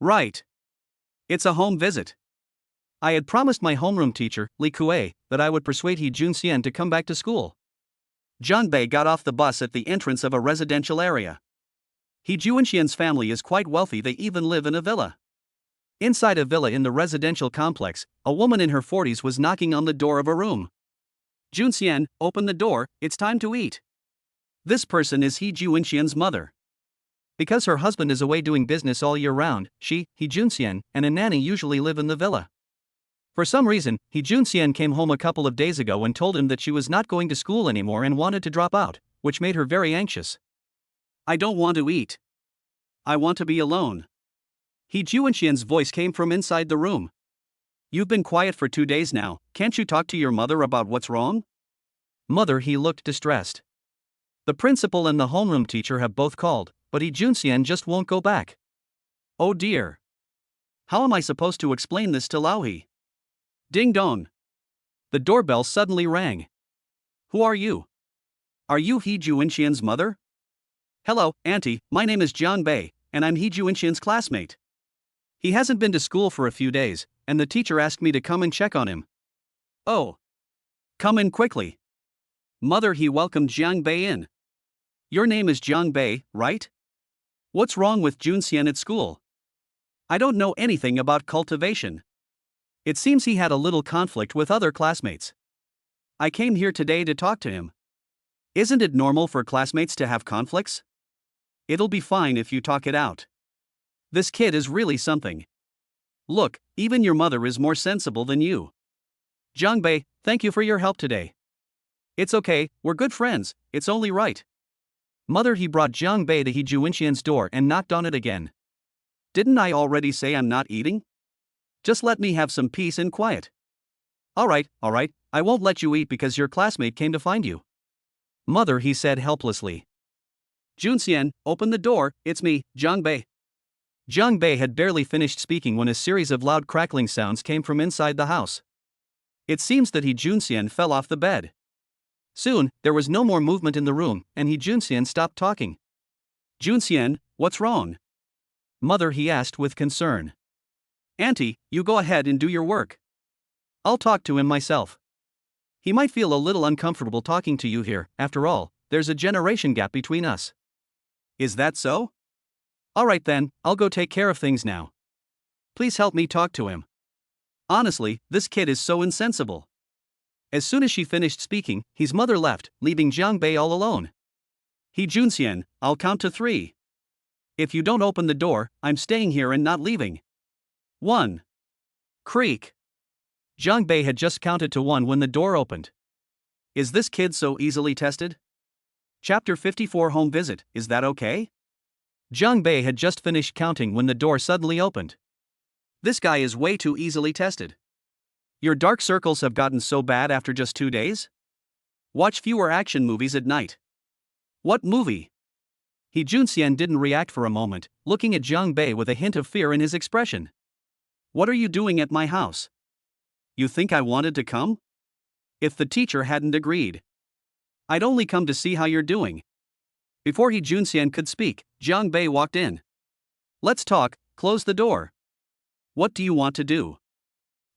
Right. It's a home visit. I had promised my homeroom teacher, Li Kuei, that I would persuade He Junxian to come back to school. Jiang Bei got off the bus at the entrance of a residential area. He Junxian's family is quite wealthy, they even live in a villa. Inside a villa in the residential complex, a woman in her 40s was knocking on the door of a room. Junxian, open the door, it's time to eat. This person is He Junxian's mother. Because her husband is away doing business all year round, she, He Junxian, and a nanny usually live in the villa. For some reason, He Junxian came home a couple of days ago and told him that she was not going to school anymore and wanted to drop out, which made her very anxious. I don't want to eat. I want to be alone. He Junxian's voice came from inside the room. You've been quiet for 2 days now, can't you talk to your mother about what's wrong? Mother, he looked distressed. The principal and the homeroom teacher have both called, but He Junxian just won't go back. Oh dear. How am I supposed to explain this to Laohi? Ding dong. The doorbell suddenly rang. Who are you? Are you He Junxian's mother? Hello, Auntie, my name is Jiang Bei, and I'm He Junxian's classmate. He hasn't been to school for a few days, and the teacher asked me to come and check on him. Oh. Come in quickly. Mother, he welcomed Jiang Bei in. Your name is Jiang Bei, right? What's wrong with Junxian at school? I don't know anything about cultivation. It seems he had a little conflict with other classmates. I came here today to talk to him. Isn't it normal for classmates to have conflicts? It'll be fine if you talk it out. This kid is really something. Look, even your mother is more sensible than you. Jiang Bei, thank you for your help today. It's okay, we're good friends, it's only right. Mother, he brought Jiang Bei to He Junxian's door and knocked on it again. Didn't I already say I'm not eating? Just let me have some peace and quiet. Alright, I won't let you eat because your classmate came to find you. Mother, he said helplessly. Junxian, open the door, it's me, Jiang Bei. Jiang Bei had barely finished speaking when a series of loud crackling sounds came from inside the house. It seems that He Junxian fell off the bed. Soon, there was no more movement in the room, and He Junxian stopped talking. Junxian, what's wrong? Mother, he asked with concern. Auntie, you go ahead and do your work. I'll talk to him myself. He might feel a little uncomfortable talking to you here, after all, there's a generation gap between us. Is that so? Alright then, I'll go take care of things now. Please help me talk to him. Honestly, this kid is so insensible. As soon as she finished speaking, his mother left, leaving Jiang Bei all alone. He Junxian, I'll count to 3. If you don't open the door, I'm staying here and not leaving. 1. Creak. Jiang Bei had just counted to 1 when the door opened. Is this kid so easily tested? Chapter 54 Home Visit, is that okay? Jiang Bei had just finished counting when the door suddenly opened. This guy is way too easily tested. Your dark circles have gotten so bad after just 2 days? Watch fewer action movies at night. What movie? He Junxian didn't react for a moment, looking at Jiang Bei with a hint of fear in his expression. What are you doing at my house? You think I wanted to come? If the teacher hadn't agreed, I'd only come to see how you're doing. Before He Junxian could speak, Jiang Bei walked in. Let's talk, close the door. What do you want to do?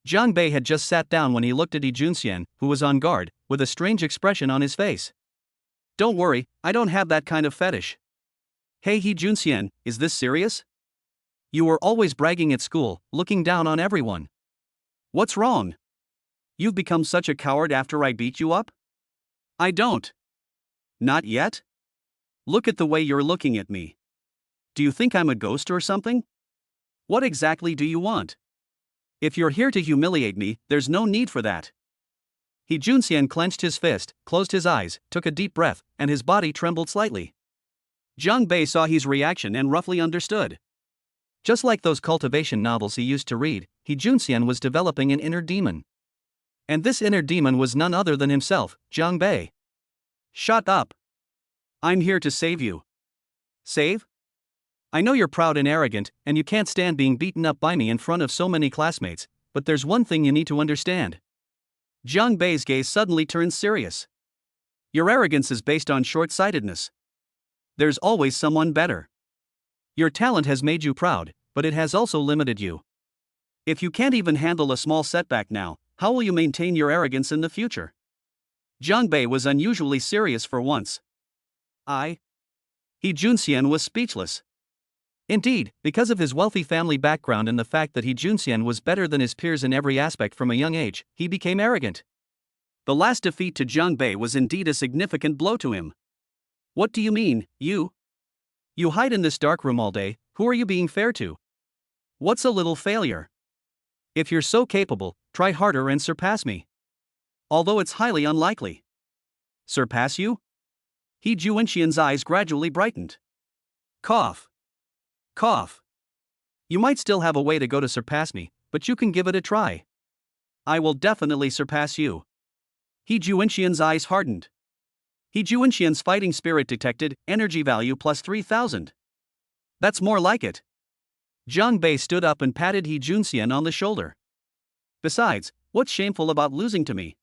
Jiang Bei had just sat down when he looked at He Junxian, who was on guard, with a strange expression on his face. Don't worry, I don't have that kind of fetish. Hey He Junxian, is this serious? You were always bragging at school, looking down on everyone. What's wrong? You've become such a coward after I beat you up? I don't. Not yet? Look at the way you're looking at me. Do you think I'm a ghost or something? What exactly do you want? If you're here to humiliate me, there's no need for that. He Junxian clenched his fist, closed his eyes, took a deep breath, and his body trembled slightly. Jiang Bei saw his reaction and roughly understood. Just like those cultivation novels he used to read, He Junxian was developing an inner demon. And this inner demon was none other than himself, Jiang Bei. Shut up. I'm here to save you. Save? I know you're proud and arrogant, and you can't stand being beaten up by me in front of so many classmates, but there's one thing you need to understand. Jiang Bei's gaze suddenly turned serious. Your arrogance is based on short-sightedness. There's always someone better. Your talent has made you proud, but it has also limited you. If you can't even handle a small setback now, how will you maintain your arrogance in the future? Jiang Bei was unusually serious for once. He Junxian was speechless. Indeed, because of his wealthy family background and the fact that He Junxian was better than his peers in every aspect from a young age, he became arrogant. The last defeat to Jiang Bei was indeed a significant blow to him. What do you mean, you? You hide in this dark room all day, who are you being fair to? What's a little failure? If you're so capable, try harder and surpass me. Although it's highly unlikely. Surpass you? He Junxian's eyes gradually brightened. Cough. Cough. You might still have a way to go to surpass me, but you can give it a try. I will definitely surpass you. He Junxian's eyes hardened. He Junxian's fighting spirit detected, energy value plus 3,000. That's more like it. Jiang Bei stood up and patted He Junxian on the shoulder. Besides, what's shameful about losing to me?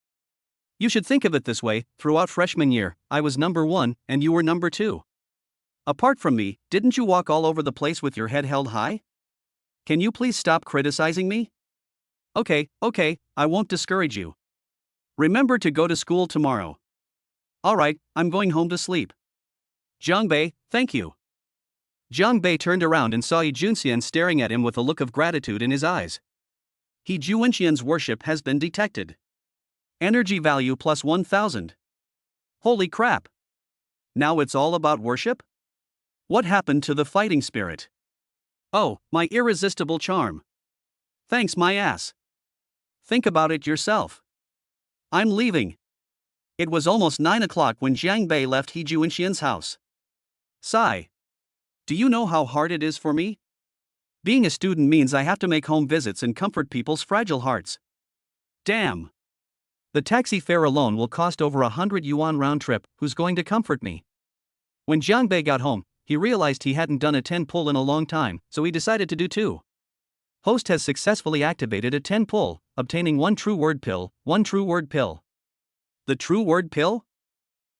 You should think of it this way, throughout freshman year, I was number 1, and you were number 2. Apart from me, didn't you walk all over the place with your head held high? Can you please stop criticizing me? Okay, I won't discourage you. Remember to go to school tomorrow. Alright, I'm going home to sleep. Jiang Bei, thank you. Jiang Bei turned around and saw He Junxian staring at him with a look of gratitude in his eyes. He Junxian's worship has been detected. Energy value plus 1,000. Holy crap! Now it's all about worship? What happened to the fighting spirit? Oh, my irresistible charm. Thanks my ass. Think about it yourself. I'm leaving. It was almost 9 o'clock when Jiang Bei left He Junxian's house. Sigh. Do you know how hard it is for me? Being a student means I have to make home visits and comfort people's fragile hearts. Damn. The taxi fare alone will cost over 100 yuan round trip, who's going to comfort me? When Jiang Bei got home, he realized he hadn't done a 10 pull in a long time, so he decided to do 2. Host has successfully activated a 10 pull, obtaining 1 true word pill, 1 true word pill. The true word pill?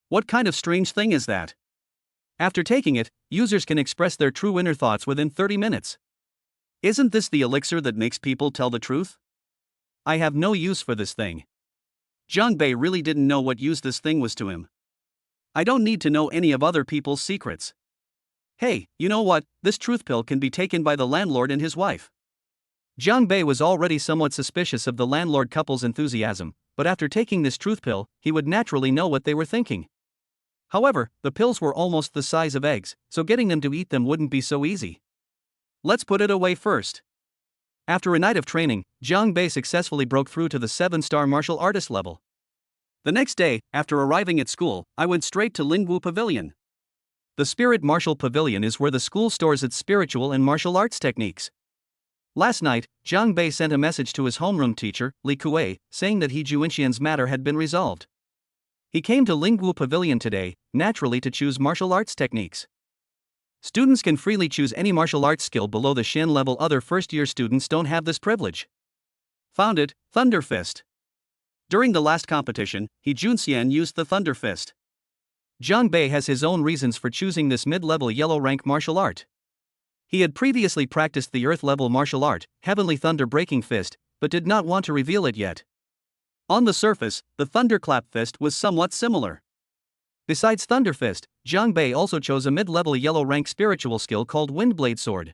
What kind of strange thing is that? After taking it, users can express their true inner thoughts within 30 minutes. Isn't this the elixir that makes people tell the truth? I have no use for this thing. Jiang Bei really didn't know what use this thing was to him. I don't need to know any of other people's secrets. Hey, you know what? This truth pill can be taken by the landlord and his wife. Jiang Bei was already somewhat suspicious of the landlord couple's enthusiasm, but after taking this truth pill, he would naturally know what they were thinking. However, the pills were almost the size of eggs, so getting them to eat them wouldn't be so easy. Let's put it away first. After a night of training, Jiang Bei successfully broke through to the 7-star martial artist level. The next day, after arriving at school, I went straight to Lingwu Pavilion. The Spirit Martial Pavilion is where the school stores its spiritual and martial arts techniques. Last night, Jiang Bei sent a message to his homeroom teacher, Li Kuei, saying that He Juinxian's matter had been resolved. He came to Lingwu Pavilion today, naturally to choose martial arts techniques. Students can freely choose any martial arts skill below the Shen level. Other first-year students don't have this privilege. Found it, Thunder Fist. During the last competition, He Junxian used the Thunder Fist. Jiang Bei has his own reasons for choosing this mid-level yellow rank martial art. He had previously practiced the earth-level martial art, Heavenly Thunder Breaking Fist, but did not want to reveal it yet. On the surface, the Thunderclap Fist was somewhat similar. Besides Thunder Fist, Jiang Bei also chose a mid-level yellow rank spiritual skill called Windblade Sword.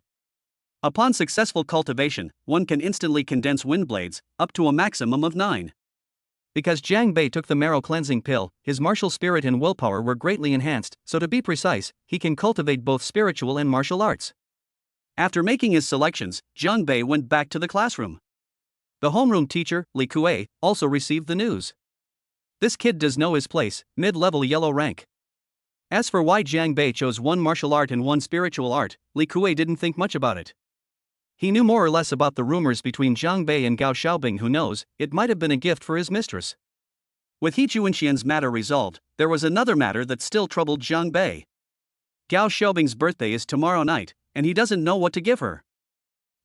Upon successful cultivation, one can instantly condense wind blades, up to a maximum of 9. Because Jiang Bei took the marrow cleansing pill, his martial spirit and willpower were greatly enhanced, so to be precise, he can cultivate both spiritual and martial arts. After making his selections, Jiang Bei went back to the classroom. The homeroom teacher, Li Kuei, also received the news. This kid does know his place, mid-level yellow rank. As for why Jiang Bei chose one martial art and one spiritual art, Li Kuei didn't think much about it. He knew more or less about the rumors between Jiang Bei and Gao Xiaobing. Who knows, it might have been a gift for his mistress. With He Juinxian's matter resolved, there was another matter that still troubled Jiang Bei. Gao Xiaobing's birthday is tomorrow night, and he doesn't know what to give her.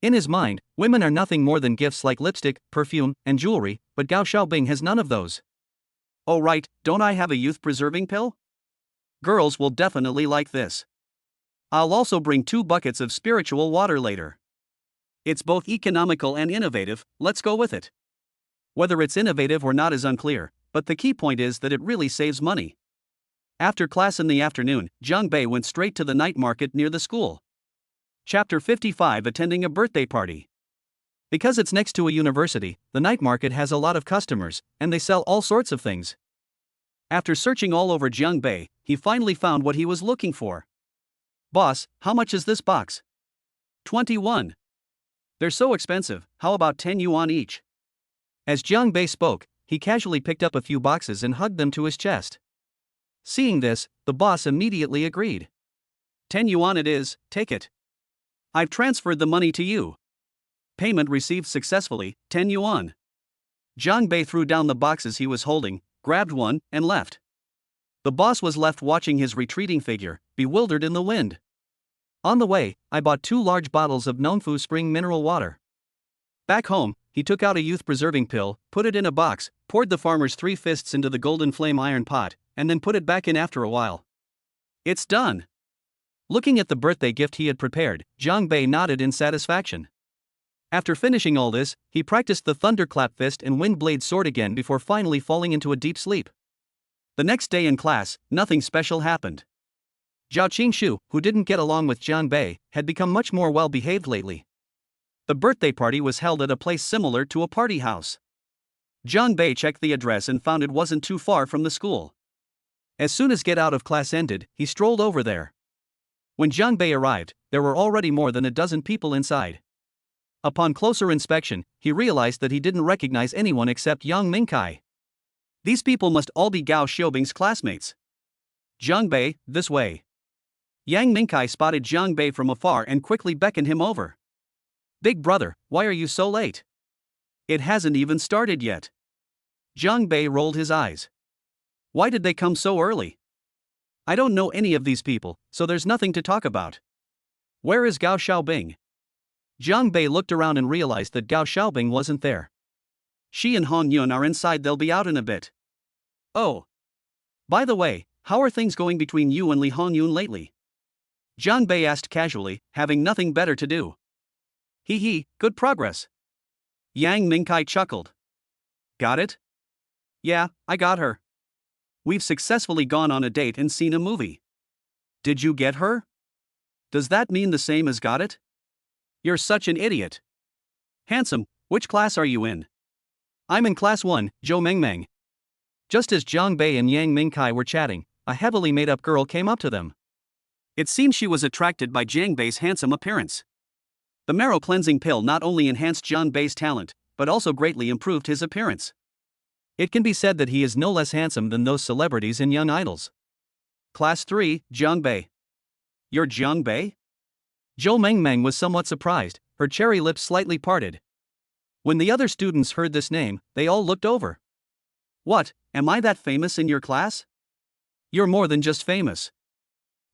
In his mind, women are nothing more than gifts like lipstick, perfume, and jewelry, but Gao Xiaobing has none of those. Oh right, don't I have a youth-preserving pill? Girls will definitely like this. I'll also bring 2 buckets of spiritual water later. It's both economical and innovative, let's go with it. Whether it's innovative or not is unclear, but the key point is that it really saves money. After class in the afternoon, Jiang Bei went straight to the night market near the school. Chapter 55: Attending a birthday party. Because it's next to a university, the night market has a lot of customers, and they sell all sorts of things. After searching all over Jiang Bei, he finally found what he was looking for. Boss, how much is this box? 21. They're so expensive, how about 10 yuan each? As Jiang Bei spoke, he casually picked up a few boxes and hugged them to his chest. Seeing this, the boss immediately agreed. 10 yuan it is, take it. I've transferred the money to you. Payment received successfully, 10 yuan. Jiang Bei threw down the boxes he was holding, grabbed one, and left. The boss was left watching his retreating figure, bewildered in the wind. On the way, I bought 2 large bottles of Nongfu spring mineral water. Back home, he took out a youth-preserving pill, put it in a box, poured the farmer's 3 fists into the golden flame iron pot, and then put it back in after a while. It's done. Looking at the birthday gift he had prepared, Jiang Bei nodded in satisfaction. After finishing all this, he practiced the Thunderclap Fist and Windblade Sword again before finally falling into a deep sleep. The next day in class, nothing special happened. Zhao Qingshu, who didn't get along with Jiang Bei, had become much more well-behaved lately. The birthday party was held at a place similar to a party house. Jiang Bei checked the address and found it wasn't too far from the school. As soon as get out of class ended, he strolled over there. When Jiang Bei arrived, there were already more than a dozen people inside. Upon closer inspection, he realized that he didn't recognize anyone except Yang Mingkai. These people must all be Gao Xiaobing's classmates. Jiang Bei, this way. Yang Mingkai spotted Jiang Bei from afar and quickly beckoned him over. Big brother, why are you so late? It hasn't even started yet. Jiang Bei rolled his eyes. Why did they come so early? I don't know any of these people, so there's nothing to talk about. Where is Gao Xiaobing? Jiang Bei looked around and realized that Gao Xiaobing wasn't there. She and Han Yun are inside, they'll be out in a bit. Oh. By the way, how are things going between you and Li Hongyun lately? Jiang Bei asked casually, having nothing better to do. Hee, good progress. Yang Mingkai chuckled. Got it? Yeah, I got her. We've successfully gone on a date and seen a movie. Did you get her? Does that mean the same as got it? You're such an idiot. Handsome, which class are you in? I'm in class 1, Zhou Mengmeng. Just as Jiang Bei and Yang Mingkai were chatting, a heavily made-up girl came up to them. It seemed she was attracted by Jiang Bei's handsome appearance. The marrow cleansing pill not only enhanced Jiang Bei's talent, but also greatly improved his appearance. It can be said that he is no less handsome than those celebrities and young idols. Class 3, Jiang Bei. You're Jiang Bei? Zhou Mengmeng was somewhat surprised, her cherry lips slightly parted. When the other students heard this name, they all looked over. What, am I that famous in your class? You're more than just famous.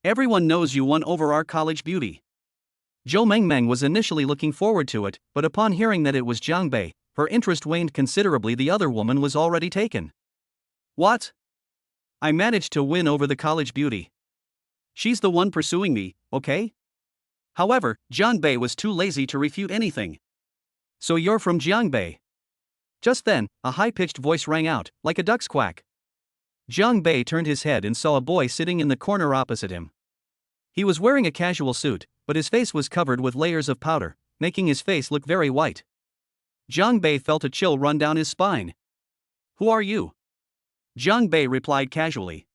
Everyone knows you won over our college beauty. Zhou Mengmeng was initially looking forward to it, but upon hearing that it was Jiang Bei, her interest waned considerably. The other woman was already taken. What? I managed to win over the college beauty. She's the one pursuing me, okay? However, Jiang Bei was too lazy to refute anything. So you're from Jiang Bei? Just then, a high-pitched voice rang out, like a duck's quack. Jiang Bei turned his head and saw a boy sitting in the corner opposite him. He was wearing a casual suit, but his face was covered with layers of powder, making his face look very white. Jiang Bei felt a chill run down his spine. Who are you? Jiang Bei replied casually.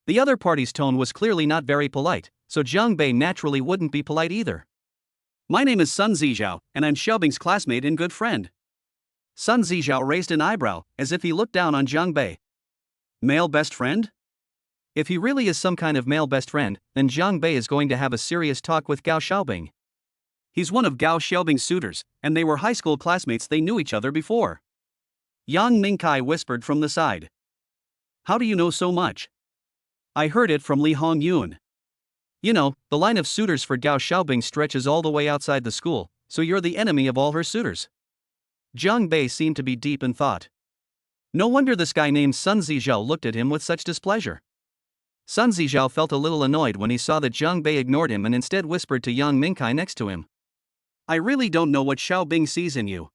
The other party's tone was clearly not very polite, so Jiang Bei naturally wouldn't be polite either. My name is Sun Zizhao, and I'm Xiaobing's classmate and good friend. Sun Zizhao raised an eyebrow, as if he looked down on Jiang Bei. Male best friend? If he really is some kind of male best friend, then Jiang Bei is going to have a serious talk with Gao Xiaobing. He's one of Gao Xiaobing's suitors, and they were high school classmates. They knew each other before. Yang Mingkai whispered from the side. How do you know so much? I heard it from Li Hongyun. You know, the line of suitors for Gao Xiaobing stretches all the way outside the school, so you're the enemy of all her suitors. Jiang Bei seemed to be deep in thought. No wonder this guy named Sun Zizhao looked at him with such displeasure. Sun Zizhao felt a little annoyed when he saw that Jiang Bei ignored him and instead whispered to Yang Mingkai next to him. I really don't know what Xiaobing sees in you.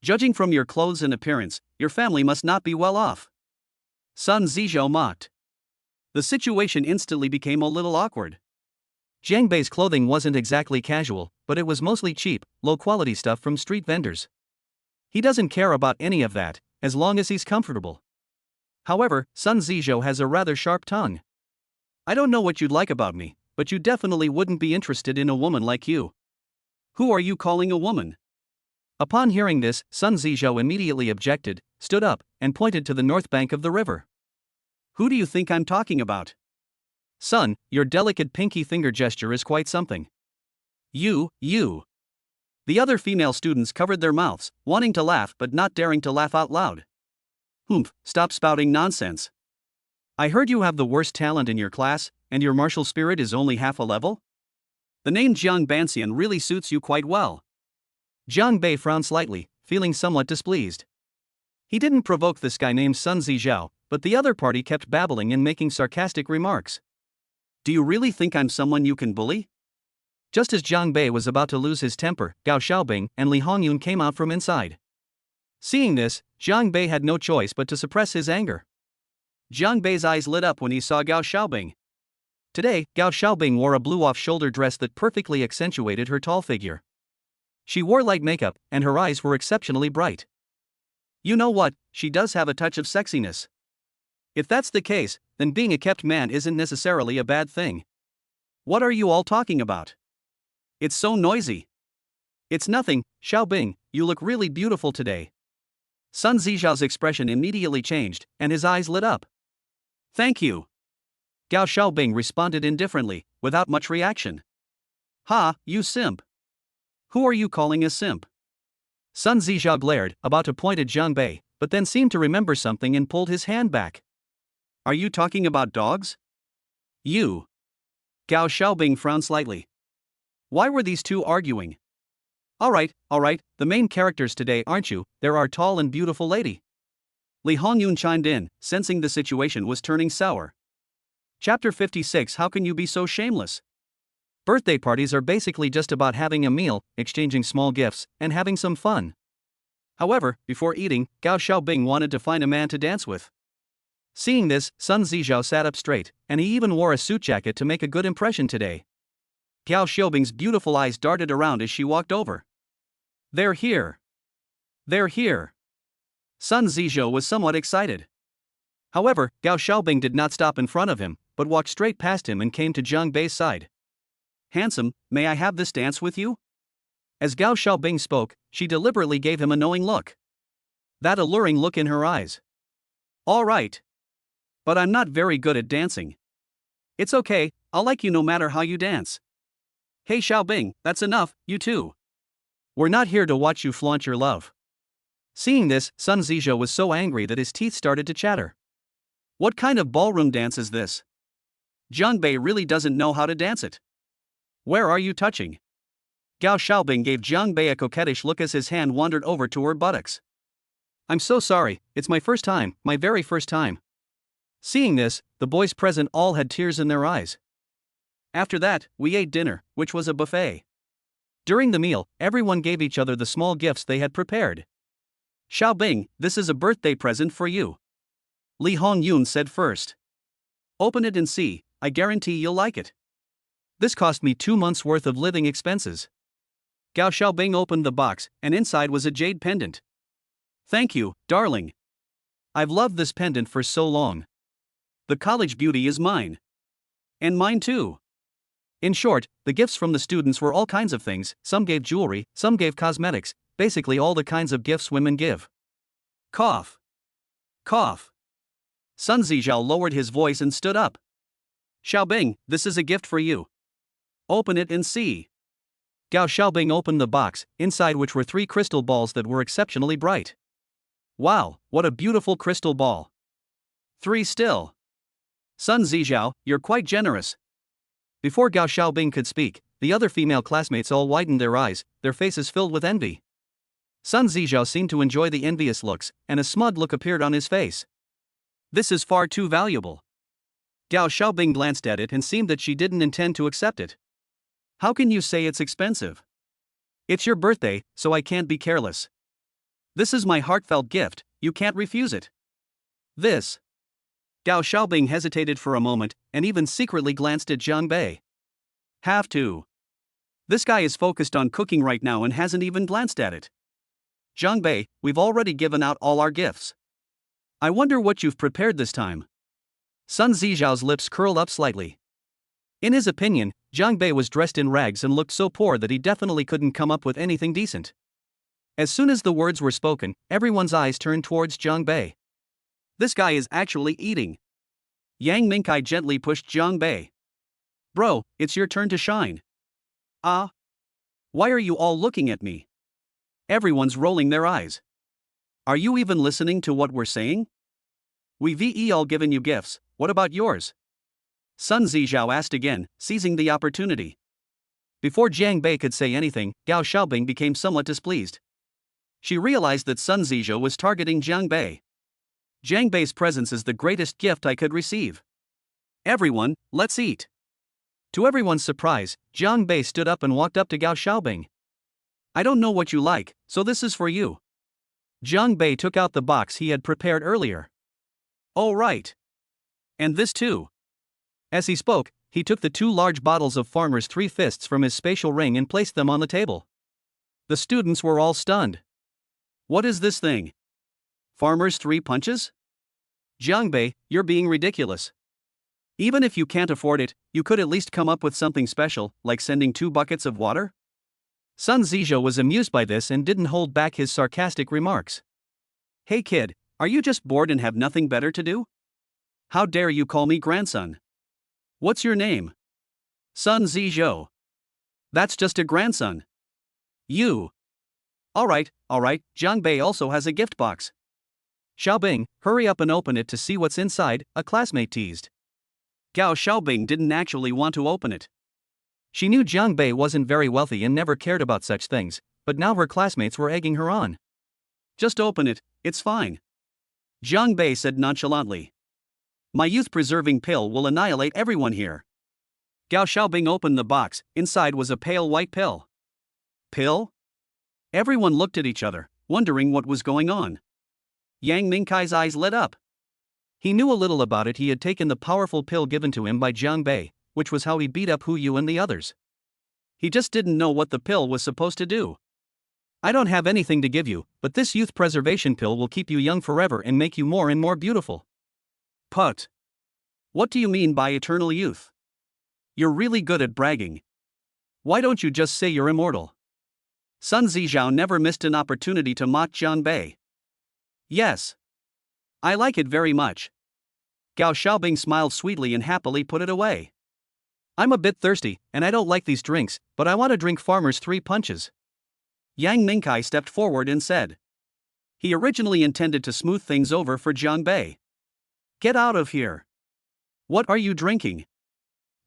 Judging from your clothes and appearance, your family must not be well off. Sun Zizhao mocked. The situation instantly became a little awkward. Jiang Bei's clothing wasn't exactly casual, but it was mostly cheap, low-quality stuff from street vendors. He doesn't care about any of that, as long as he's comfortable. However, Sun Zizhao has a rather sharp tongue. I don't know what you'd like about me, but you definitely wouldn't be interested in a woman like you. Who are you calling a woman? Upon hearing this, Sun Zizhao immediately objected, stood up, and pointed to the north bank of the river. Who do you think I'm talking about? Sun, your delicate pinky finger gesture is quite something. You. The other female students covered their mouths, wanting to laugh but not daring to laugh out loud. Humph, stop spouting nonsense. I heard you have the worst talent in your class, and your martial spirit is only half a level? The name Jiang Banxian really suits you quite well. Jiang Bei frowned slightly, feeling somewhat displeased. He didn't provoke this guy named Sun Zizhao, but the other party kept babbling and making sarcastic remarks. Do you really think I'm someone you can bully? Just as Jiang Bei was about to lose his temper, Gao Xiaobing and Li Hongyun came out from inside. Seeing this, Jiang Bei had no choice but to suppress his anger. Jiang Bei's eyes lit up when he saw Gao Xiaobing. Today, Gao Xiaobing wore a blue off-shoulder dress that perfectly accentuated her tall figure. She wore light makeup, and her eyes were exceptionally bright. You know what, she does have a touch of sexiness. If that's the case, then being a kept man isn't necessarily a bad thing. What are you all talking about? It's so noisy. It's nothing, Xiaobing, you look really beautiful today. Sun Zizhao's expression immediately changed, and his eyes lit up. Thank you. Gao Xiaobing responded indifferently, without much reaction. Ha, you simp. Who are you calling a simp? Sun Zizhao glared, about to point at Jiang Bei, but then seemed to remember something and pulled his hand back. Are you talking about dogs? You. Gao Xiaobing frowned slightly. Why were these two arguing? Alright, the main characters today aren't you, they're our tall and beautiful lady. Li Hongyun chimed in, sensing the situation was turning sour. Chapter 56. How can you be so shameless? Birthday parties are basically just about having a meal, exchanging small gifts, and having some fun. However, before eating, Gao Xiaobing wanted to find a man to dance with. Seeing this, Sun Zizhao sat up straight, and he even wore a suit jacket to make a good impression today. Gao Xiaobing's beautiful eyes darted around as she walked over. They're here. They're here. Sun Zizhou was somewhat excited. However, Gao Xiaobing did not stop in front of him, but walked straight past him and came to Zhang Bei's side. Handsome, may I have this dance with you? As Gao Xiaobing spoke, she deliberately gave him a knowing look. That alluring look in her eyes. All right. But I'm not very good at dancing. It's okay, I'll like you no matter how you dance. Hey Xiaobing, that's enough, you too. We're not here to watch you flaunt your love. Seeing this, Sun Zizhou was so angry that his teeth started to chatter. What kind of ballroom dance is this? Zhang Bei really doesn't know how to dance it. Where are you touching? Gao Xiaobing gave Zhang Bei a coquettish look as his hand wandered over to her buttocks. I'm so sorry, it's my first time, my very first time. Seeing this, the boys present all had tears in their eyes. After that, we ate dinner, which was a buffet. During the meal, everyone gave each other the small gifts they had prepared. Xiaobing, this is a birthday present for you. Li Hongyun said first. Open it and see, I guarantee you'll like it. This cost me 2 months' worth of living expenses. Gao Xiaobing opened the box, and inside was a jade pendant. Thank you, darling. I've loved this pendant for so long. The college beauty is mine. And mine too. In short, the gifts from the students were all kinds of things, some gave jewelry, some gave cosmetics, basically all the kinds of gifts women give. Cough. Cough. Sun Zizhao lowered his voice and stood up. Xiaobing, this is a gift for you. Open it and see. Gao Xiaobing opened the box, inside which were 3 crystal balls that were exceptionally bright. Wow, what a beautiful crystal ball. 3 still. Sun Zizhao, you're quite generous. Before Gao Xiaobing could speak, the other female classmates all widened their eyes, their faces filled with envy. Sun Zizhao seemed to enjoy the envious looks, and a smug look appeared on his face. This is far too valuable. Gao Xiaobing glanced at it and seemed that she didn't intend to accept it. How can you say it's expensive? It's your birthday, so I can't be careless. This is my heartfelt gift, you can't refuse it. This. Gao Xiaobing hesitated for a moment, and even secretly glanced at Zhang Bei. Have to. This guy is focused on cooking right now and hasn't even glanced at it. Zhang Bei, we've already given out all our gifts. I wonder what you've prepared this time. Sun Zizhao's lips curled up slightly. In his opinion, Zhang Bei was dressed in rags and looked so poor that he definitely couldn't come up with anything decent. As soon as the words were spoken, everyone's eyes turned towards Zhang Bei. This guy is actually eating. Yang Mingkai gently pushed Zhang Bei. Bro, it's your turn to shine. Ah? Why are you all looking at me? Everyone's rolling their eyes. Are you even listening to what we're saying? We've all given you gifts, what about yours? Sun Zizhao asked again, seizing the opportunity. Before Zhang Bei could say anything, Gao Xiaobing became somewhat displeased. She realized that Sun Zizhao was targeting Zhang Bei. Zhang Bei's presence is the greatest gift I could receive. Everyone, let's eat. To everyone's surprise, Zhang Bei stood up and walked up to Gao Xiaobing. I don't know what you like, so this is for you. Zhang Bei took out the box he had prepared earlier. Oh right. And this too. As he spoke, he took the 2 large bottles of Farmer's 3 Fists from his spatial ring and placed them on the table. The students were all stunned. What is this thing? Farmer's 3 punches? Zhang Bei, you're being ridiculous. Even if you can't afford it, you could at least come up with something special, like sending 2 buckets of water? Sun Zizhou was amused by this and didn't hold back his sarcastic remarks. Hey kid, are you just bored and have nothing better to do? How dare you call me grandson? What's your name? Sun Zizhou. That's just a grandson. You. Alright, Zhang Bei also has a gift box. Xiaobing, hurry up and open it to see what's inside, a classmate teased. Gao Xiaobing didn't actually want to open it. She knew Zhang Bei wasn't very wealthy and never cared about such things, but now her classmates were egging her on. Just open it, it's fine. Jiang Bei said nonchalantly. My youth-preserving pill will annihilate everyone here. Gao Xiaobing opened the box. Inside was a pale white pill. Pill? Everyone looked at each other, wondering what was going on. Yang Mingkai's eyes lit up. He knew a little about it. He had taken the powerful pill given to him by Jiang Bei, which was how he beat up Hu Yu and the others. He just didn't know what the pill was supposed to do. I don't have anything to give you, but this youth preservation pill will keep you young forever and make you more and more beautiful. Put. What do you mean by eternal youth? You're really good at bragging. Why don't you just say you're immortal? Sun Zizhao never missed an opportunity to mock Jiang Bei. Yes. I like it very much. Gao Xiaobing smiled sweetly and happily put it away. I'm a bit thirsty, and I don't like these drinks, but I want to drink Farmer's 3 punches. Yang Mingkai stepped forward and said. He originally intended to smooth things over for Jiang Bei. Get out of here. What are you drinking?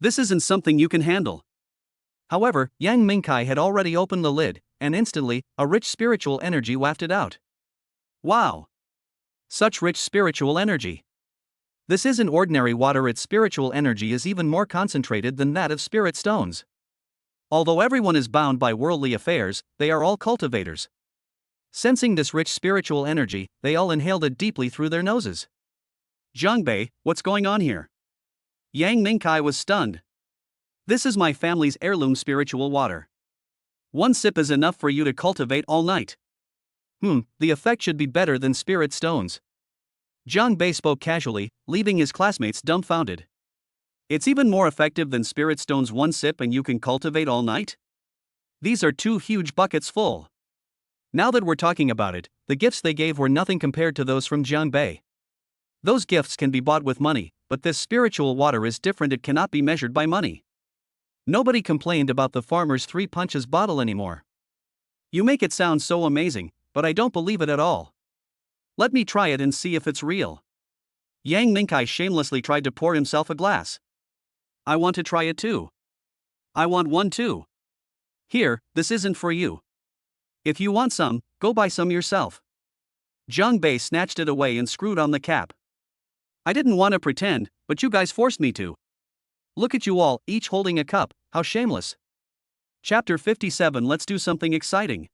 This isn't something you can handle. However, Yang Mingkai had already opened the lid, and instantly, a rich spiritual energy wafted out. Wow! Such rich spiritual energy. This isn't ordinary water. Its spiritual energy is even more concentrated than that of spirit stones. Although everyone is bound by worldly affairs, they are all cultivators. Sensing this rich spiritual energy, they all inhaled it deeply through their noses. Jiang Bei, what's going on here? Yang Mingkai was stunned. This is my family's heirloom spiritual water. 1 sip is enough for you to cultivate all night. The effect should be better than spirit stones. Jiang Bei spoke casually, leaving his classmates dumbfounded. It's even more effective than spirit stones. 1 sip and you can cultivate all night? These are 2 huge buckets full. Now that we're talking about it, the gifts they gave were nothing compared to those from Jiang Bei. Those gifts can be bought with money, but this spiritual water is different. It cannot be measured by money. Nobody complained about the Farmer's 3 punches bottle anymore. You make it sound so amazing, but I don't believe it at all. Let me try it and see if it's real. Yang Mingkai shamelessly tried to pour himself a glass. I want to try it too. I want one too. Here, this isn't for you. If you want some, go buy some yourself. Jiang Bei snatched it away and screwed on the cap. I didn't want to pretend, but you guys forced me to. Look at you all, each holding a cup, how shameless. Chapter 57. Let's do something exciting.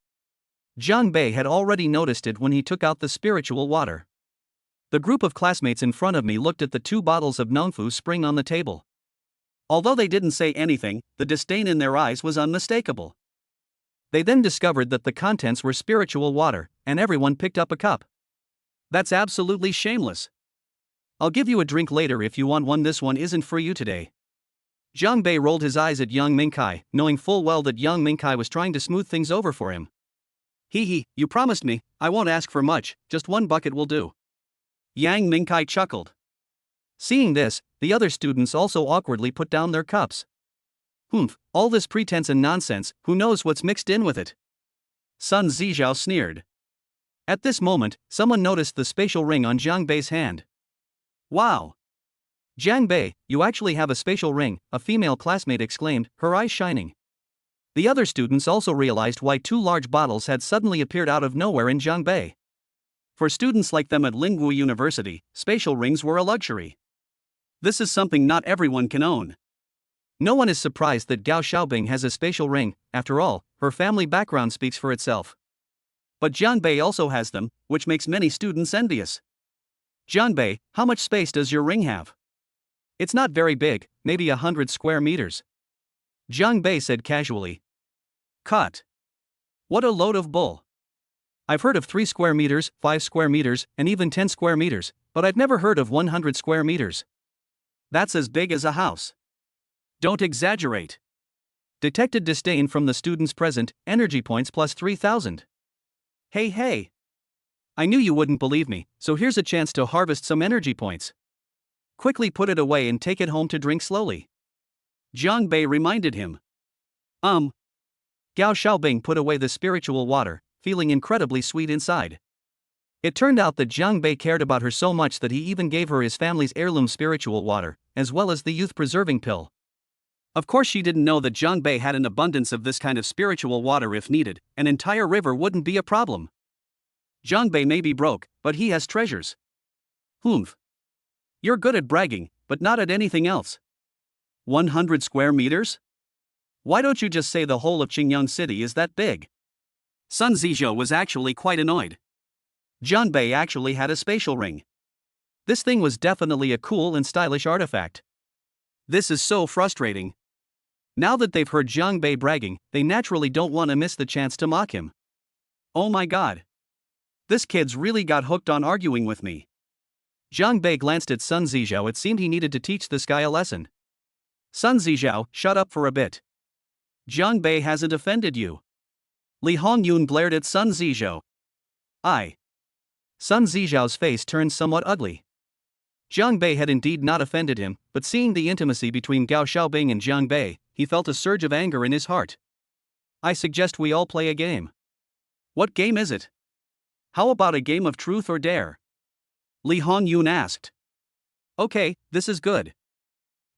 Jiang Bei had already noticed it when he took out the spiritual water. The group of classmates in front of me looked at the 2 bottles of Nongfu Spring on the table. Although they didn't say anything, the disdain in their eyes was unmistakable. They then discovered that the contents were spiritual water, and everyone picked up a cup. That's absolutely shameless. I'll give you a drink later if you want one. This one isn't for you today. Jiang Bei rolled his eyes at Yang Mingkai, knowing full well that Yang Mingkai was trying to smooth things over for him. You promised me, I won't ask for much, just 1 bucket will do. Yang Mingkai chuckled. Seeing this, the other students also awkwardly put down their cups. All this pretense and nonsense, who knows what's mixed in with it? Sun Zizhao sneered. At this moment, someone noticed the spatial ring on Jiang Bei's hand. Wow! Jiang Bei, you actually have a spatial ring, a female classmate exclaimed, her eyes shining. The other students also realized why 2 large bottles had suddenly appeared out of nowhere in Jiang Bei. For students like them at Lingwu University, spatial rings were a luxury. This is something not everyone can own. No one is surprised that Gao Xiaobing has a spatial ring. After all, her family background speaks for itself. But Jiang Bei also has them, which makes many students envious. Jiang Bei, how much space does your ring have? It's not very big, maybe 100 square meters. Jiang Bei said casually. Cut. What a load of bull. I've heard of 3 square meters, 5 square meters, and even 10 square meters, but I've never heard of 100 square meters. That's as big as a house. Don't exaggerate. Detected disdain from the students present, energy points plus 3,000. Hey. I knew you wouldn't believe me, so here's a chance to harvest some energy points. Quickly put it away and take it home to drink slowly. Jiang Bei reminded him. Gao Xiaobing put away the spiritual water, feeling incredibly sweet inside. It turned out that Jiang Bei cared about her so much that he even gave her his family's heirloom spiritual water, as well as the youth-preserving pill. Of course, she didn't know that Jiang Bei had an abundance of this kind of spiritual water if needed, an entire river wouldn't be a problem. Jiang Bei may be broke, but he has treasures. Humph. You're good at bragging, but not at anything else. 100 square meters? Why don't you just say the whole of Qingyang City is that big? Sun Zizhou was actually quite annoyed. Jiang Bei actually had a spatial ring. This thing was definitely a cool and stylish artifact. This is so frustrating. Now that they've heard Jiang Bei bragging, they naturally don't want to miss the chance to mock him. Oh my god. This kid's really got hooked on arguing with me. Jiang Bei glanced at Sun Zizhou. It seemed he needed to teach this guy a lesson. Sun Zizhou, shut up for a bit. Jiang Bei hasn't offended you. Li Hongyun glared at Sun Zizhou. Sun Zizhou's face turned somewhat ugly. Jiang Bei had indeed not offended him, but seeing the intimacy between Gao Xiaobing and Jiang Bei, he felt a surge of anger in his heart. I suggest we all play a game. What game is it? How about a game of truth or dare? Li Hongyun asked. Okay, this is good.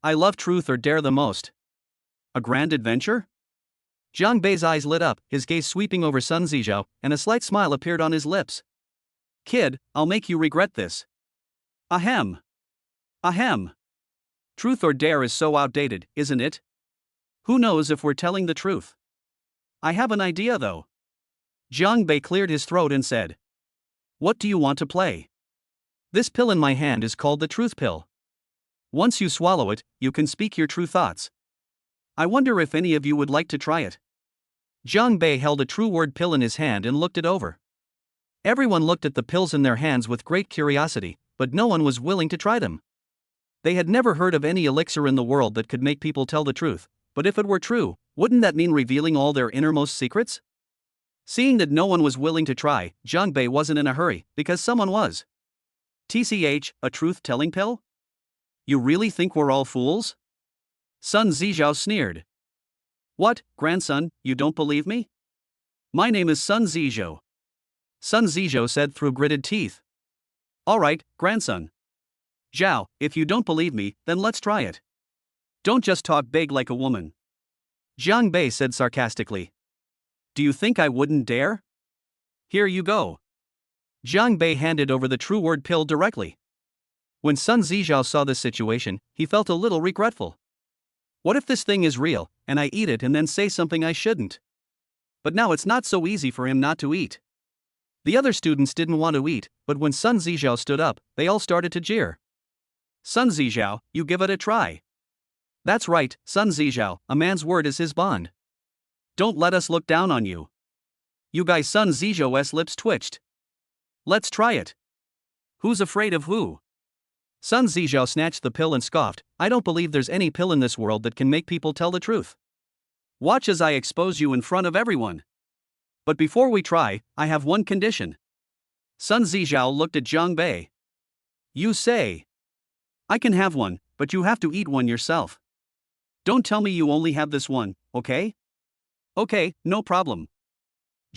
I love truth or dare the most. A grand adventure? Jiang Bei's eyes lit up, his gaze sweeping over Sun Zizhou, and a slight smile appeared on his lips. Kid, I'll make you regret this. Ahem. Ahem. Truth or dare is so outdated, isn't it? Who knows if we're telling the truth? I have an idea though. Jiang Bei cleared his throat and said. What do you want to play? This pill in my hand is called the truth pill. Once you swallow it, you can speak your true thoughts. I wonder if any of you would like to try it. Jiang Bei held a true word pill in his hand and looked it over. Everyone looked at the pills in their hands with great curiosity, but no one was willing to try them. They had never heard of any elixir in the world that could make people tell the truth, but if it were true, wouldn't that mean revealing all their innermost secrets? Seeing that no one was willing to try, Jiang Bei wasn't in a hurry, because someone was. TCH, a truth-telling pill? You really think we're all fools? Sun Zizhou sneered. What, grandson, you don't believe me? My name is Sun Zizhou. Sun Zizhou said through gritted teeth. All right, grandson. Zhao, if you don't believe me, then let's try it. Don't just talk big like a woman. Jiang Bei said sarcastically. Do you think I wouldn't dare? Here you go. Jiang Bei handed over the true word pill directly. When Sun Zizhou saw this situation, he felt a little regretful. What if this thing is real, and I eat it and then say something I shouldn't? But now it's not so easy for him not to eat. The other students didn't want to eat, but when Sun Zizhou stood up, they all started to jeer. Sun Zizhou, you give it a try. That's right, Sun Zizhou, a man's word is his bond. Don't let us look down on you. You guys. Sun Zizhou's lips twitched. Let's try it. Who's afraid of who? Sun Zizhou snatched the pill and scoffed, I don't believe there's any pill in this world that can make people tell the truth. Watch as I expose you in front of everyone. But before we try, I have one condition. Sun Zizhou looked at Jiang Bei. You say. I can have one, but you have to eat one yourself. Don't tell me you only have this one, okay? Okay, no problem.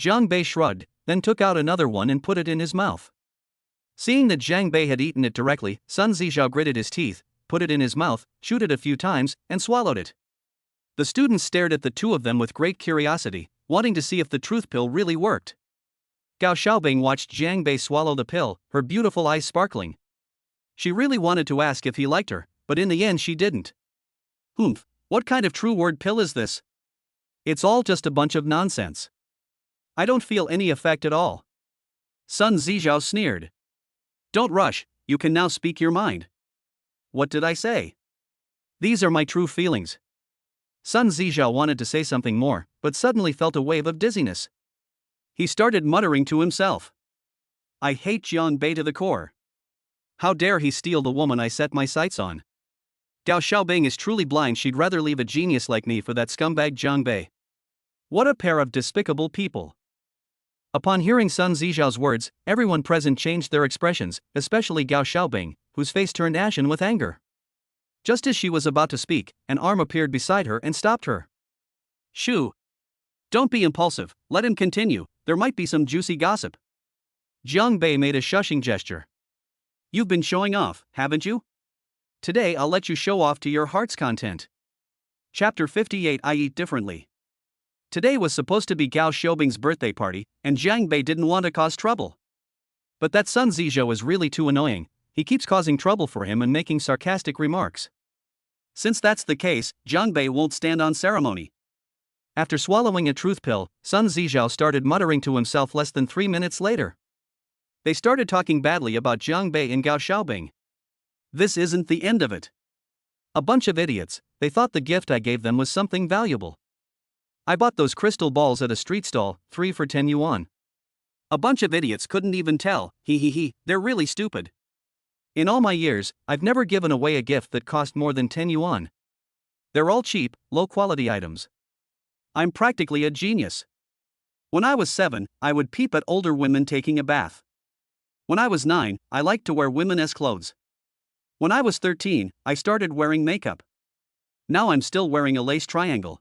Jiang Bei shrugged, then took out another one and put it in his mouth. Seeing that Jiang Bei had eaten it directly, Sun Zizhou gritted his teeth, put it in his mouth, chewed it a few times, and swallowed it. The students stared at the two of them with great curiosity, wanting to see if the truth pill really worked. Gao Xiaobing watched Jiang Bei swallow the pill, her beautiful eyes sparkling. She really wanted to ask if he liked her, but in the end she didn't. Humph, what kind of true word pill is this? It's all just a bunch of nonsense. I don't feel any effect at all. Sun Zizhou sneered. Don't rush, you can now speak your mind. What did I say? These are my true feelings. Sun Zizhou wanted to say something more, but suddenly felt a wave of dizziness. He started muttering to himself. I hate Jiang Bei to the core. How dare he steal the woman I set my sights on? Gao Xiaobing is truly blind. She'd rather leave a genius like me for that scumbag Jiang Bei. What a pair of despicable people. Upon hearing Sun Zizhou's words, everyone present changed their expressions, especially Gao Xiaobing, whose face turned ashen with anger. Just as she was about to speak, an arm appeared beside her and stopped her. Shoo! Don't be impulsive, let him continue, there might be some juicy gossip. Jiang Bei made a shushing gesture. You've been showing off, haven't you? Today I'll let you show off to your heart's content. Chapter 58 I Eat Differently. Today was supposed to be Gao Xiaobing's birthday party, and Jiang Bei didn't want to cause trouble. But that Sun Zizhou is really too annoying, he keeps causing trouble for him and making sarcastic remarks. Since that's the case, Jiang Bei won't stand on ceremony. After swallowing a truth pill, Sun Zizhou started muttering to himself less than 3 minutes later. They started talking badly about Jiang Bei and Gao Xiaobing. This isn't the end of it. A bunch of idiots, they thought the gift I gave them was something valuable. I bought those crystal balls at a street stall, 3 for 10 yuan. A bunch of idiots couldn't even tell, they're really stupid. In all my years, I've never given away a gift that cost more than 10 yuan. They're all cheap, low-quality items. I'm practically a genius. When I was 7, I would peep at older women taking a bath. When I was 9, I liked to wear women's clothes. When I was 13, I started wearing makeup. Now I'm still wearing a lace triangle.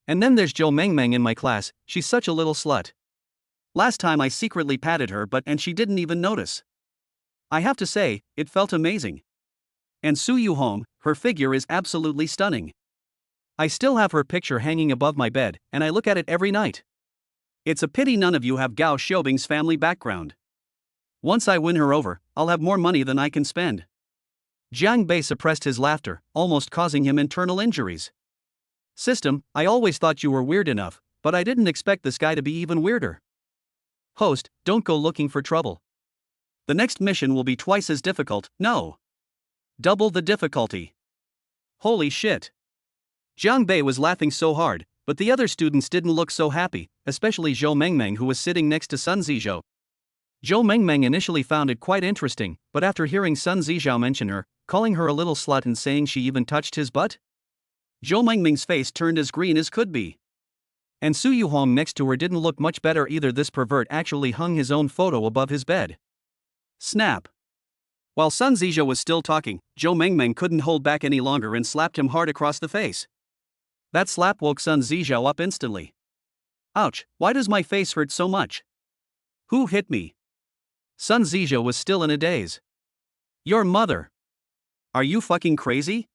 And then there's Zhou Mengmeng in my class, she's such a little slut. Last time I secretly patted her butt and she didn't even notice. I have to say, it felt amazing. And Su Yuhong, her figure is absolutely stunning. I still have her picture hanging above my bed, and I look at it every night. It's a pity none of you have Gao Xiaobing's family background. Once I win her over, I'll have more money than I can spend. Jiang Bei suppressed his laughter, almost causing him internal injuries. System, I always thought you were weird enough, but I didn't expect this guy to be even weirder. Host, don't go looking for trouble. The next mission will be twice as difficult, no. Double the difficulty. Holy shit. Jiang Bei was laughing so hard, but the other students didn't look so happy, especially Zhou Mengmeng who was sitting next to Sun Zizhou. Zhou Mengmeng initially found it quite interesting, but after hearing Sun Zizhou mention her, calling her a little slut and saying she even touched his butt, Zhou Mengmeng's face turned as green as could be. And Su Yuhong next to her didn't look much better either. This pervert actually hung his own photo above his bed. Snap. While Sun Zizhou was still talking, Zhou Mengmeng couldn't hold back any longer and slapped him hard across the face. That slap woke Sun Zizhou up instantly. Ouch, why does my face hurt so much? Who hit me? Sun Zizhou was still in a daze. Your mother. Are you fucking crazy?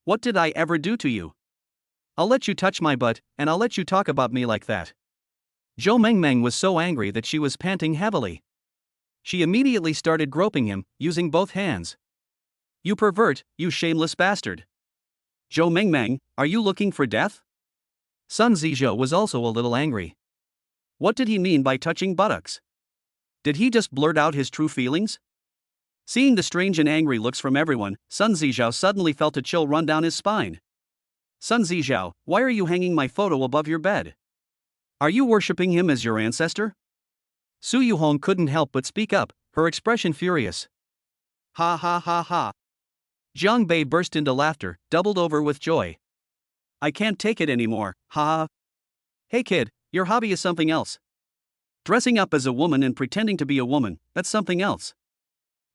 What did I ever do to you? I'll let you touch my butt, and I'll let you talk about me like that. Zhou Mengmeng was so angry that she was panting heavily. She immediately started groping him, using both hands. You pervert, you shameless bastard. Zhou Mengmeng, are you looking for death? Sun Zizhou was also a little angry. What did he mean by touching buttocks? Did he just blurt out his true feelings? Seeing the strange and angry looks from everyone, Sun Zizhou suddenly felt a chill run down his spine. Sun Zizhou, why are you hanging my photo above your bed? Are you worshipping him as your ancestor? Su Yuhong couldn't help but speak up, her expression furious. Ha ha ha ha. Jiang Bei burst into laughter, doubled over with joy. I can't take it anymore, ha ha. Hey kid, your hobby is something else. Dressing up as a woman and pretending to be a woman, that's something else.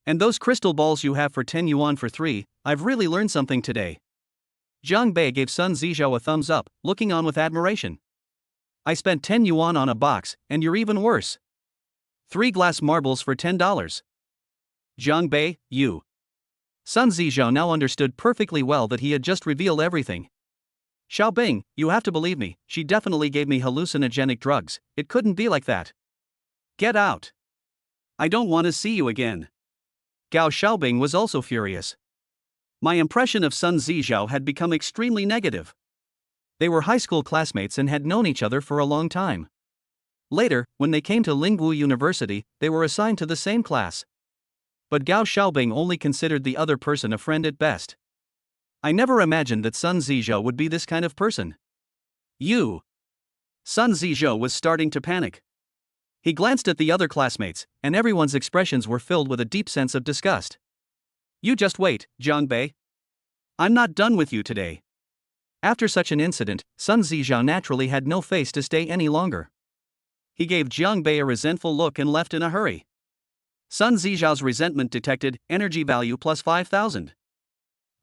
And those crystal balls you have for 10 yuan for 3, I've really learned something today. Jiang Bei gave Sun Zizhou a thumbs up, looking on with admiration. I spent 10 yuan on a box, and you're even worse. 3 glass marbles for $10. Jiang Bei, you. Sun Zizhou now understood perfectly well that he had just revealed everything. Xiaobing, you have to believe me, she definitely gave me hallucinogenic drugs, it couldn't be like that. Get out. I don't want to see you again. Gao Xiaobing was also furious. My impression of Sun Zizhou had become extremely negative. They were high school classmates and had known each other for a long time. Later, when they came to Lingwu University, they were assigned to the same class. But Gao Xiaobing only considered the other person a friend at best. I never imagined that Sun Zizhou would be this kind of person. You. Sun Zizhou was starting to panic. He glanced at the other classmates, and everyone's expressions were filled with a deep sense of disgust. You just wait, Jiang Bei. I'm not done with you today. After such an incident, Sun Zizhou naturally had no face to stay any longer. He gave Jiang Bei a resentful look and left in a hurry. Sun Zizhou's resentment detected, energy value plus 5,000.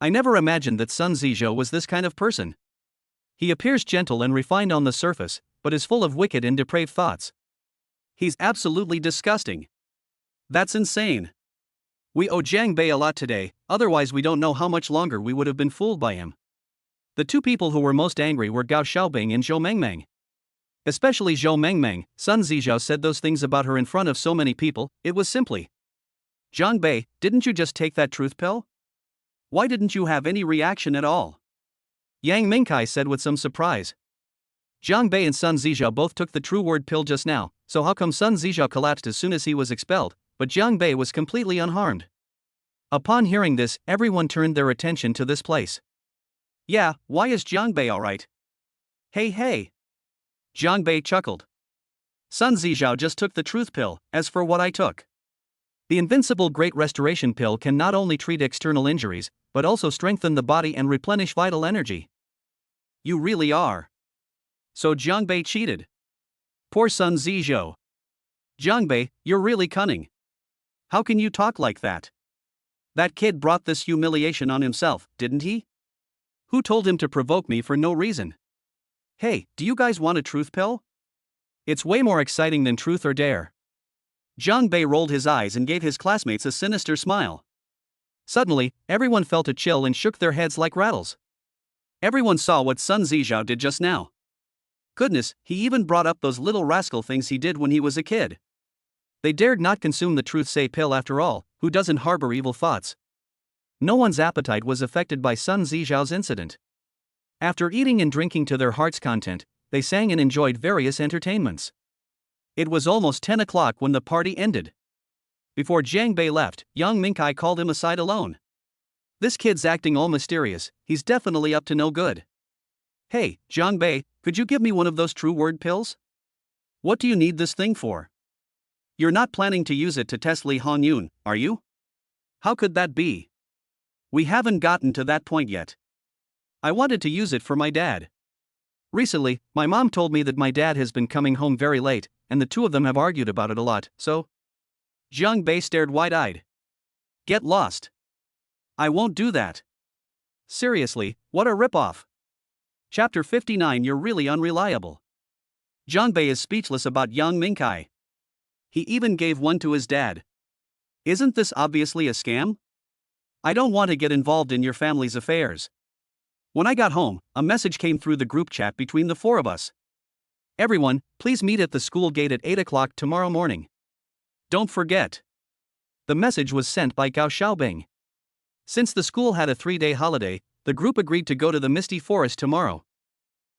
I never imagined that Sun Zizhou was this kind of person. He appears gentle and refined on the surface, but is full of wicked and depraved thoughts. He's absolutely disgusting. That's insane. We owe Jiang Bei a lot today, otherwise we don't know how much longer we would have been fooled by him. The two people who were most angry were Gao Xiaobing and Zhou Mengmeng. Especially Zhou Mengmeng. Sun Zizhao said those things about her in front of so many people, it was simply. Jiang Bei, didn't you just take that truth pill? Why didn't you have any reaction at all? Yang Mingkai said with some surprise. Jiang Bei and Sun Zizhao both took the true word pill just now, so how come Sun Zizhao collapsed as soon as he was expelled, but Jiang Bei was completely unharmed? Upon hearing this, everyone turned their attention to this place. Yeah, why is Jiang Bei alright? Hey. Jiang Bei chuckled. Sun Zizhao just took the truth pill, as for what I took. The invincible Great Restoration pill can not only treat external injuries, but also strengthen the body and replenish vital energy. You really are. So Jiang Bei cheated. Poor Sun Zizhao. Jiang Bei, you're really cunning. How can you talk like that? That kid brought this humiliation on himself, didn't he? Who told him to provoke me for no reason? Hey, do you guys want a truth pill? It's way more exciting than truth or dare. Jiang Bei rolled his eyes and gave his classmates a sinister smile. Suddenly, everyone felt a chill and shook their heads like rattles. Everyone saw what Sun Zizhao did just now. Goodness, he even brought up those little rascal things he did when he was a kid. They dared not consume the truth-say pill after all, who doesn't harbor evil thoughts? No one's appetite was affected by Sun Zizhao's incident. After eating and drinking to their heart's content, they sang and enjoyed various entertainments. It was almost 10 o'clock when the party ended. Before Jiang Bei left, Yang Mingkai called him aside alone. This kid's acting all mysterious, he's definitely up to no good. Hey, Jiang Bei, could you give me one of those true word pills? What do you need this thing for? You're not planning to use it to test Li Hongyun, are you? How could that be? We haven't gotten to that point yet. I wanted to use it for my dad. Recently, my mom told me that my dad has been coming home very late, and the two of them have argued about it a lot, so. Jiang Bei stared wide-eyed. Get lost. I won't do that. Seriously, what a ripoff. Chapter 59. You're really unreliable. Jiang Bei is speechless about Yang Mingkai. He even gave one to his dad. Isn't this obviously a scam? I don't want to get involved in your family's affairs. When I got home, a message came through the group chat between the four of us. Everyone, please meet at the school gate at 8 o'clock tomorrow morning. Don't forget. The message was sent by Gao Xiaobing. Since the school had a 3-day holiday, the group agreed to go to the Misty Forest tomorrow.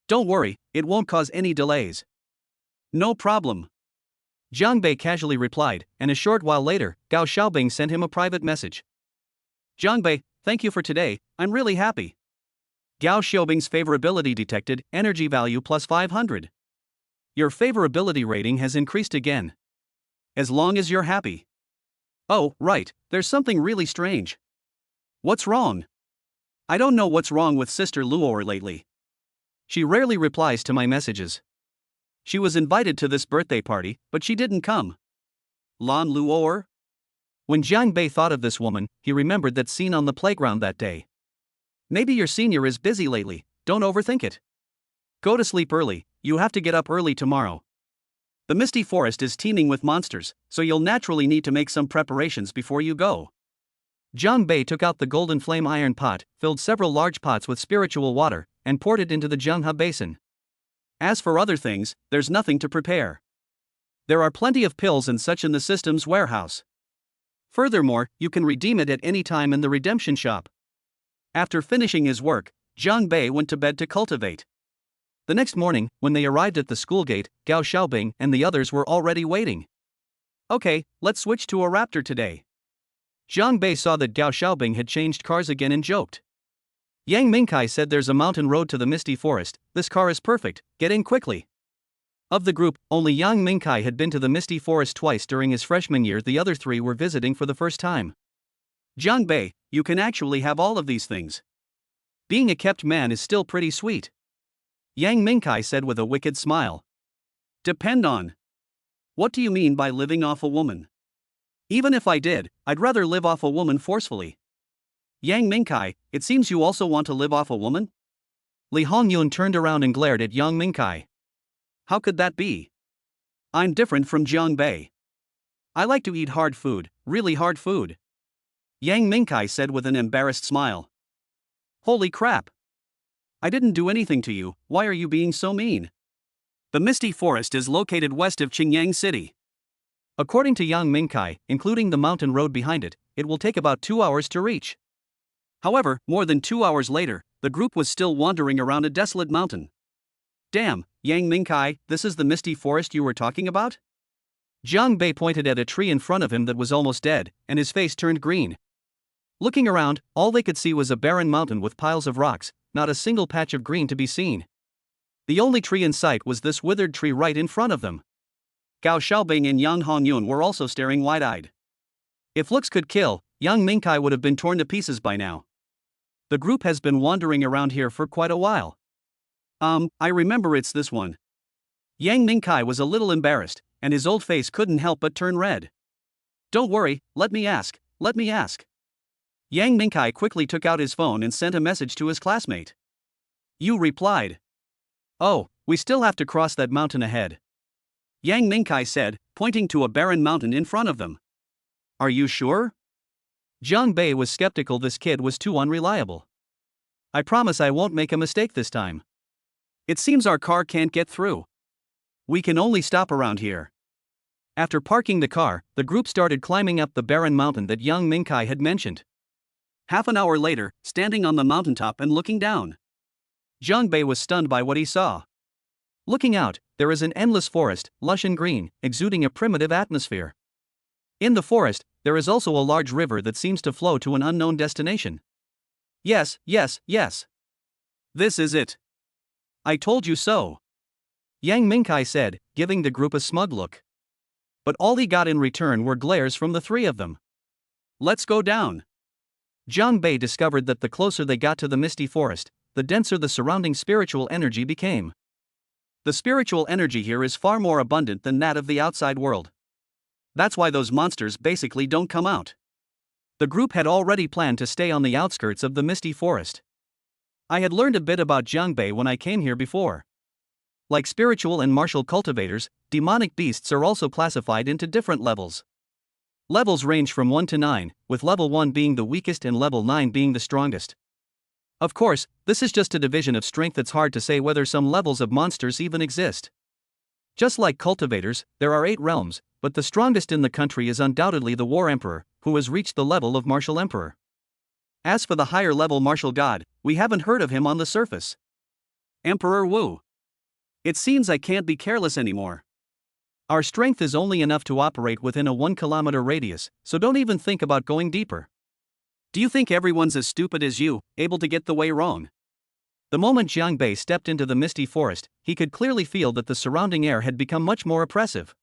Don't worry, it won't cause any delays. No problem. Jiang Bei casually replied, and a short while later, Gao Xiaobing sent him a private message. Jiang Bei, thank you for today, I'm really happy. Gao Xiaobing's favorability detected, energy value plus 500. Your favorability rating has increased again. As long as you're happy. Oh, right, there's something really strange. What's wrong? I don't know what's wrong with Sister Luor lately. She rarely replies to my messages. She was invited to this birthday party, but she didn't come. Lan Luor? When Jiang Bei thought of this woman, he remembered that scene on the playground that day. Maybe your senior is busy lately, don't overthink it. Go to sleep early, you have to get up early tomorrow. The Misty Forest is teeming with monsters, so you'll naturally need to make some preparations before you go. Jiang Bei took out the golden flame iron pot, filled several large pots with spiritual water, and poured it into the Zhenghe basin. As for other things, there's nothing to prepare. There are plenty of pills and such in the system's warehouse. Furthermore, you can redeem it at any time in the redemption shop. After finishing his work, Jiang Bei went to bed to cultivate. The next morning, when they arrived at the school gate, Gao Xiaobing and the others were already waiting. Okay, let's switch to a raptor today. Jiang Bei saw that Gao Xiaobing had changed cars again and joked. Yang Mingkai said there's a mountain road to the Misty Forest, this car is perfect, get in quickly. Of the group, only Yang Mingkai had been to the Misty Forest twice during his freshman year, the other three were visiting for the first time. Jiang Bei, you can actually have all of these things. Being a kept man is still pretty sweet. Yang Mingkai said with a wicked smile. Depend on. What do you mean by living off a woman? Even if I did, I'd rather live off a woman forcefully. Yang Mingkai, it seems you also want to live off a woman? Li Hongyun turned around and glared at Yang Mingkai. How could that be? I'm different from Jiang Bei. I like to eat hard food, really hard food. Yang Mingkai said with an embarrassed smile. Holy crap! I didn't do anything to you, why are you being so mean? The Misty Forest is located west of Qingyang City. According to Yang Mingkai, including the mountain road behind it, it will take about 2 hours to reach. However, more than 2 hours later, the group was still wandering around a desolate mountain. Damn, Yang Mingkai, this is the Misty Forest you were talking about? Jiang Bei pointed at a tree in front of him that was almost dead, and his face turned green. Looking around, all they could see was a barren mountain with piles of rocks, not a single patch of green to be seen. The only tree in sight was this withered tree right in front of them. Gao Xiaobing and Yang Hongyun were also staring wide-eyed. If looks could kill, Yang Mingkai would have been torn to pieces by now. The group has been wandering around here for quite a while. I remember it's this one. Yang Mingkai was a little embarrassed, and his old face couldn't help but turn red. Don't worry, let me ask. Yang Mingkai quickly took out his phone and sent a message to his classmate. Yu replied. Oh, we still have to cross that mountain ahead. Yang Mingkai said, pointing to a barren mountain in front of them. Are you sure? Jiang Bei was skeptical this kid was too unreliable. I promise I won't make a mistake this time. It seems our car can't get through. We can only stop around here. After parking the car, the group started climbing up the barren mountain that Yang Mingkai had mentioned. Half an hour later, standing on the mountaintop and looking down, Jiang Bei was stunned by what he saw. Looking out, there is an endless forest, lush and green, exuding a primitive atmosphere. In the forest, there is also a large river that seems to flow to an unknown destination. Yes. This is it. I told you so. Yang Mingkai said, giving the group a smug look. But all he got in return were glares from the three of them. Let's go down. Jiang Bei discovered that the closer they got to the misty forest, the denser the surrounding spiritual energy became. The spiritual energy here is far more abundant than that of the outside world. That's why those monsters basically don't come out. The group had already planned to stay on the outskirts of the misty forest. I had learned a bit about Jiang Bei when I came here before. Like spiritual and martial cultivators, demonic beasts are also classified into different levels. Levels range from 1 to 9, with level 1 being the weakest and level 9 being the strongest. Of course, this is just a division of strength. It's hard to say whether some levels of monsters even exist. Just like cultivators, there are 8 realms, but the strongest in the country is undoubtedly the War Emperor, who has reached the level of Martial Emperor. As for the higher level Martial God, we haven't heard of him on the surface. Emperor Wu. It seems I can't be careless anymore. Our strength is only enough to operate within a 1-kilometer radius, so don't even think about going deeper. Do you think everyone's as stupid as you, able to get the way wrong? The moment Jiang Bei stepped into the misty forest, he could clearly feel that the surrounding air had become much more oppressive.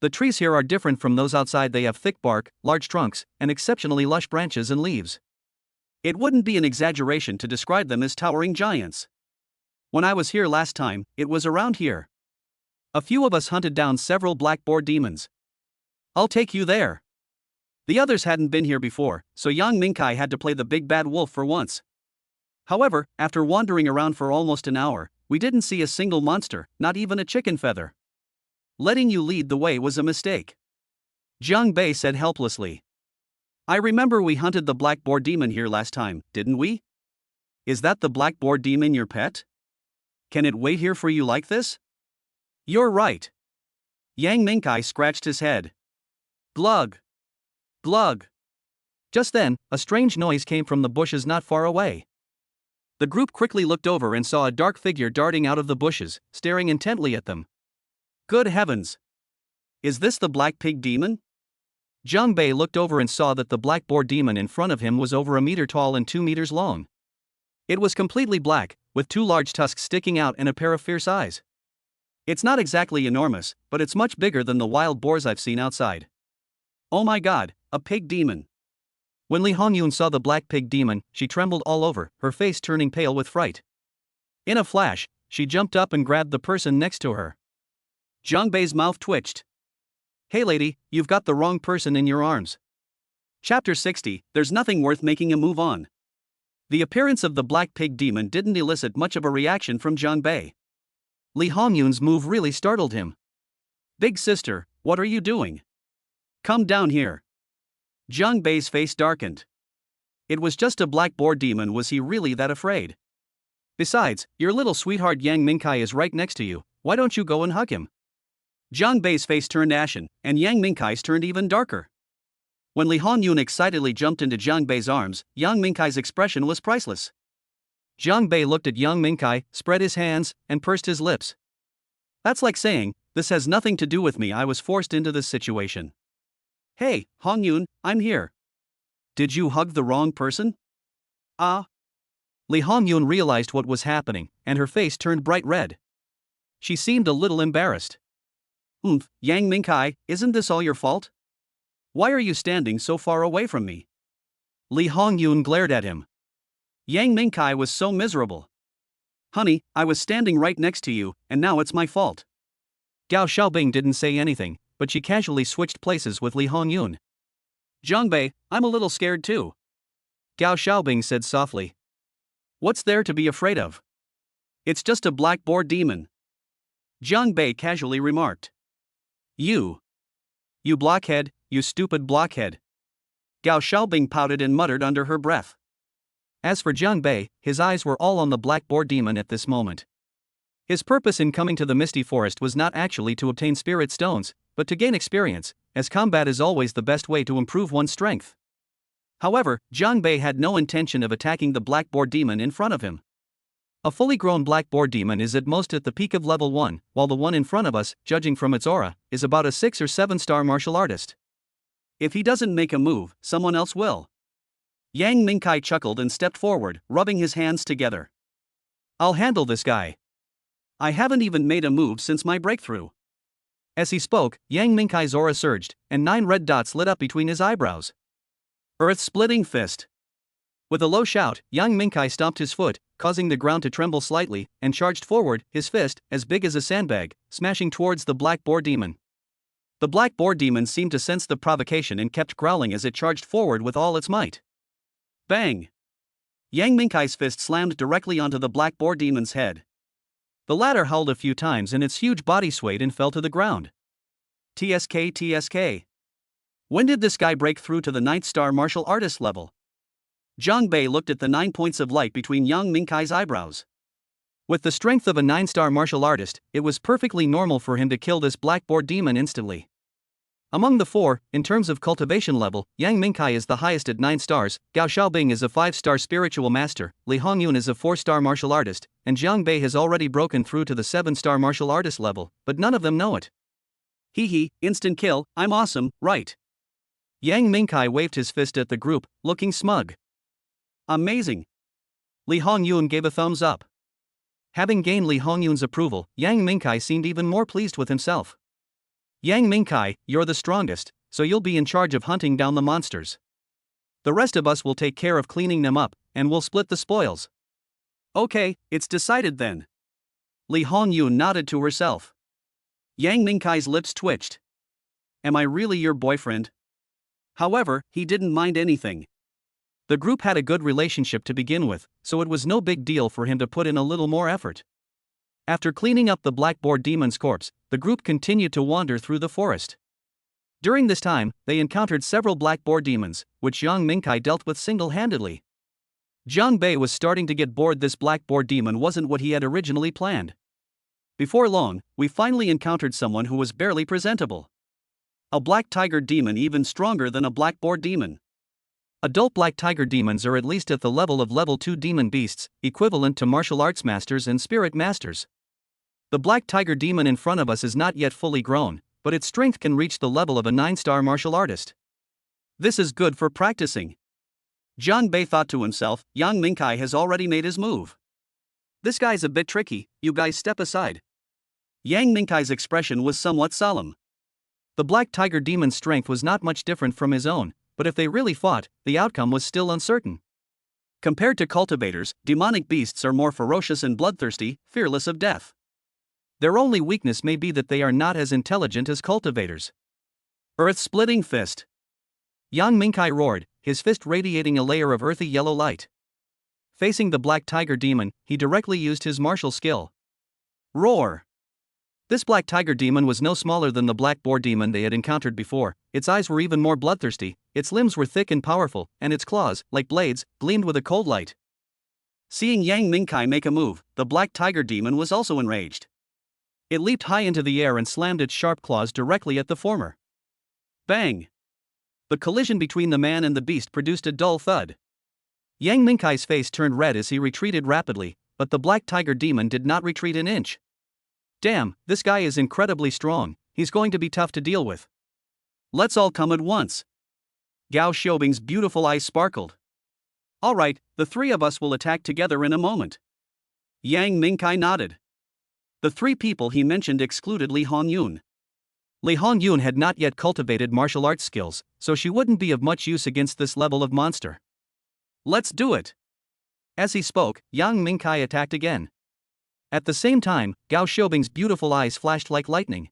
The trees here are different from those outside. They have thick bark, large trunks, and exceptionally lush branches and leaves. It wouldn't be an exaggeration to describe them as towering giants. When I was here last time, it was around here. A few of us hunted down several black boar demons. I'll take you there. The others hadn't been here before, so Yang Mingkai had to play the big bad wolf for once. However, after wandering around for almost an hour, we didn't see a single monster, not even a chicken feather. Letting you lead the way was a mistake. Jiang Bei said helplessly. I remember we hunted the black boar demon here last time, didn't we? Is that the black boar demon your pet? Can it wait here for you like this? You're right. Yang Mingkai scratched his head. Glug. Glug. Just then, a strange noise came from the bushes not far away. The group quickly looked over and saw a dark figure darting out of the bushes, staring intently at them. Good heavens! Is this the black pig demon? Jiang Bei looked over and saw that the black boar demon in front of him was over 1 meter tall and 2 meters long. It was completely black, with 2 large tusks sticking out and a pair of fierce eyes. It's not exactly enormous, but it's much bigger than the wild boars I've seen outside. Oh my god, a pig demon. When Li Hongyun saw the black pig demon, she trembled all over, her face turning pale with fright. In a flash, she jumped up and grabbed the person next to her. Jiang Bei's mouth twitched. Hey lady, you've got the wrong person in your arms. Chapter 60, there's nothing worth making a move on. The appearance of the black pig demon didn't elicit much of a reaction from Jiang Bei. Li Hongyun's move really startled him. Big sister, what are you doing? Come down here. Jiang Bei's face darkened. It was just a black boar demon, was he really that afraid? Besides, your little sweetheart Yang Mingkai is right next to you, why don't you go and hug him? Jiang Bei's face turned ashen, and Yang Mingkai's turned even darker. When Li Hongyun excitedly jumped into Jiang Bei's arms, Yang Mingkai's expression was priceless. Jiang Bei looked at Yang Mingkai, spread his hands, and pursed his lips. That's like saying, this has nothing to do with me, I was forced into this situation. Hey, Hongyun, I'm here. Did you hug the wrong person? Ah. Li Hongyun realized what was happening, and her face turned bright red. She seemed a little embarrassed. Yang Mingkai, isn't this all your fault? Why are you standing so far away from me? Li Hongyun glared at him. Yang Mingkai was so miserable. Honey, I was standing right next to you, and now it's my fault. Gao Xiaobing didn't say anything, but she casually switched places with Li Hongyun. Jiang Bei, I'm a little scared too. Gao Xiaobing said softly. What's there to be afraid of? It's just a black boar demon. Jiang Bei casually remarked. You blockhead, you stupid blockhead. Gao Xiaobing pouted and muttered under her breath. As for Jiang Bei, his eyes were all on the black boar demon at this moment. His purpose in coming to the Misty Forest was not actually to obtain spirit stones, but to gain experience, as combat is always the best way to improve one's strength. However, Jiang Bei had no intention of attacking the black boar demon in front of him. A fully grown black boar demon is at most at the peak of level 1, while the one in front of us, judging from its aura, is about a 6 or 7 star martial artist. If he doesn't make a move, someone else will. Yang Mingkai chuckled and stepped forward, rubbing his hands together. I'll handle this guy. I haven't even made a move since my breakthrough. As he spoke, Yang Mingkai's aura surged, and 9 red dots lit up between his eyebrows. Earth-splitting fist. With a low shout, Yang Mingkai stomped his foot, causing the ground to tremble slightly, and charged forward, his fist, as big as a sandbag, smashing towards the black boar demon. The black boar demon seemed to sense the provocation and kept growling as it charged forward with all its might. Bang! Yang Mingkai's fist slammed directly onto the black boar demon's head. The latter howled a few times and its huge body swayed and fell to the ground. TSK. When did this guy break through to the 9th star martial artist level? Jiang Bei looked at the 9 points of light between Yang Mingkai's eyebrows. With the strength of a 9-star martial artist, it was perfectly normal for him to kill this black boar demon instantly. Among the 4, in terms of cultivation level, Yang Mingkai is the highest at 9 stars, Gao Xiaobing is a 5-star spiritual master, Li Hongyun is a 4-star martial artist, and Jiang Bei has already broken through to the 7-star martial artist level, but none of them know it. Hee, instant kill, I'm awesome, right? Yang Mingkai waved his fist at the group, looking smug. Amazing. Li Hongyun gave a thumbs up. Having gained Li Hongyun's approval, Yang Mingkai seemed even more pleased with himself. Yang Mingkai, you're the strongest, so you'll be in charge of hunting down the monsters. The rest of us will take care of cleaning them up, and we'll split the spoils. Okay, it's decided then. Li Hongyun nodded to herself. Yang Mingkai's lips twitched. Am I really your boyfriend? However, he didn't mind anything. The group had a good relationship to begin with, so it was no big deal for him to put in a little more effort. After cleaning up the black boar demon's corpse, the group continued to wander through the forest. During this time, they encountered several black boar demons, which Yang Mingkai dealt with single-handedly. Jiang Bei was starting to get bored. This black boar demon wasn't what he had originally planned. Before long, we finally encountered someone who was barely presentable. A black tiger demon even stronger than a black boar demon. Adult black tiger demons are at least at the level of level 2 demon beasts, equivalent to martial arts masters and spirit masters. The black tiger demon in front of us is not yet fully grown, but its strength can reach the level of a 9-star martial artist. This is good for practicing. Jiang Bei thought to himself, Yang Mingkai has already made his move. This guy's a bit tricky, you guys step aside. Yang Mingkai's expression was somewhat solemn. The black tiger demon's strength was not much different from his own, but if they really fought, the outcome was still uncertain. Compared to cultivators, demonic beasts are more ferocious and bloodthirsty, fearless of death. Their only weakness may be that they are not as intelligent as cultivators. Earth-splitting fist. Yang Mingkai roared, his fist radiating a layer of earthy yellow light. Facing the black tiger demon, he directly used his martial skill. Roar! This black tiger demon was no smaller than the black boar demon they had encountered before. Its eyes were even more bloodthirsty, its limbs were thick and powerful, and its claws, like blades, gleamed with a cold light. Seeing Yang Mingkai make a move, the black tiger demon was also enraged. It leaped high into the air and slammed its sharp claws directly at the former. Bang! The collision between the man and the beast produced a dull thud. Yang Mingkai's face turned red as he retreated rapidly, but the black tiger demon did not retreat an inch. Damn, this guy is incredibly strong, he's going to be tough to deal with. Let's all come at once. Gao Xiaobing's beautiful eyes sparkled. Alright, the three of us will attack together in a moment. Yang Mingkai nodded. The three people he mentioned excluded Li Hongyun. Li Hongyun had not yet cultivated martial arts skills, so she wouldn't be of much use against this level of monster. Let's do it. As he spoke, Yang Mingkai attacked again. At the same time, Gao Xiaobing's beautiful eyes flashed like lightning.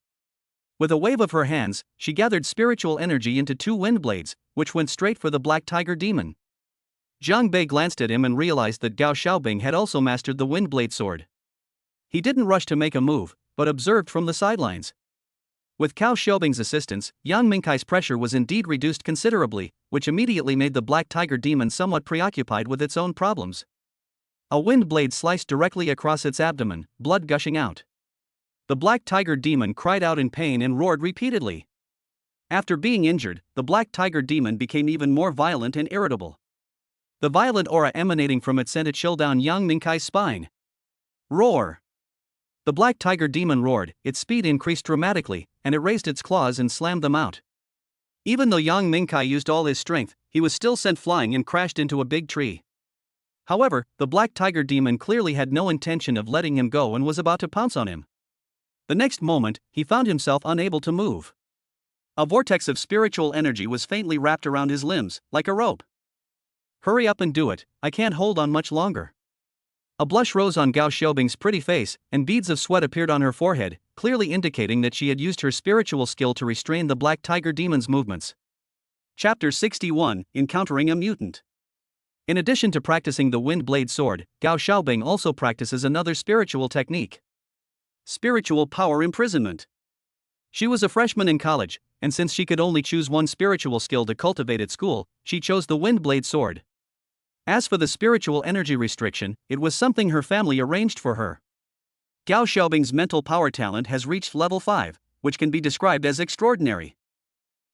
With a wave of her hands, she gathered spiritual energy into two wind blades, which went straight for the black tiger demon. Zhang Bei glanced at him and realized that Gao Xiaobing had also mastered the wind blade sword. He didn't rush to make a move, but observed from the sidelines. With Gao Xiaobing's assistance, Yang Mingkai's pressure was indeed reduced considerably, which immediately made the black tiger demon somewhat preoccupied with its own problems. A wind blade sliced directly across its abdomen, blood gushing out. The black tiger demon cried out in pain and roared repeatedly. After being injured, the black tiger demon became even more violent and irritable. The violent aura emanating from it sent a chill down Yang Mingkai's spine. Roar! The black tiger demon roared, its speed increased dramatically, and it raised its claws and slammed them out. Even though Yang Mingkai used all his strength, he was still sent flying and crashed into a big tree. However, the black tiger demon clearly had no intention of letting him go and was about to pounce on him. The next moment, he found himself unable to move. A vortex of spiritual energy was faintly wrapped around his limbs, like a rope. Hurry up and do it, I can't hold on much longer. A blush rose on Gao Xiaobing's pretty face, and beads of sweat appeared on her forehead, clearly indicating that she had used her spiritual skill to restrain the black tiger demon's movements. Chapter 61, Encountering a Mutant. In addition to practicing the wind blade sword, Gao Xiaobing also practices another spiritual technique. Spiritual power imprisonment. She was a freshman in college, and since she could only choose one spiritual skill to cultivate at school, she chose the wind blade sword. As for the spiritual energy restriction, it was something her family arranged for her. Gao Xiaobing's mental power talent has reached level 5, which can be described as extraordinary.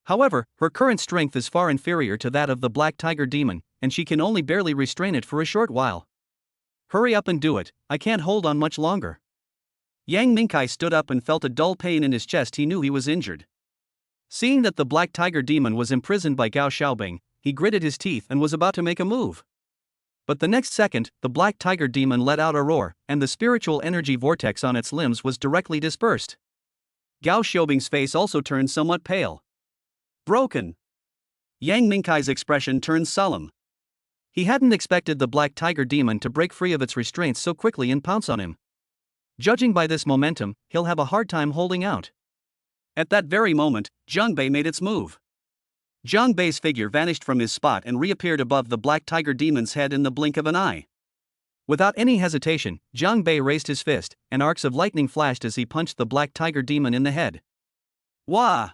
However, her current strength is far inferior to that of the black tiger demon, and she can only barely restrain it for a short while. Hurry up and do it, I can't hold on much longer. Yang Mingkai stood up and felt a dull pain in his chest. He knew he was injured. Seeing that the black tiger demon was imprisoned by Gao Xiaobing, he gritted his teeth and was about to make a move. But the next second, the black tiger demon let out a roar, and the spiritual energy vortex on its limbs was directly dispersed. Gao Xiaobing's face also turned somewhat pale. Broken. Yang Mingkai's expression turned solemn. He hadn't expected the black tiger demon to break free of its restraints so quickly and pounce on him. Judging by this momentum, he'll have a hard time holding out. At that very moment, Zhang Bei made its move. Zhang Bei's figure vanished from his spot and reappeared above the black tiger demon's head in the blink of an eye. Without any hesitation, Zhang Bei raised his fist, and arcs of lightning flashed as he punched the black tiger demon in the head. Wah!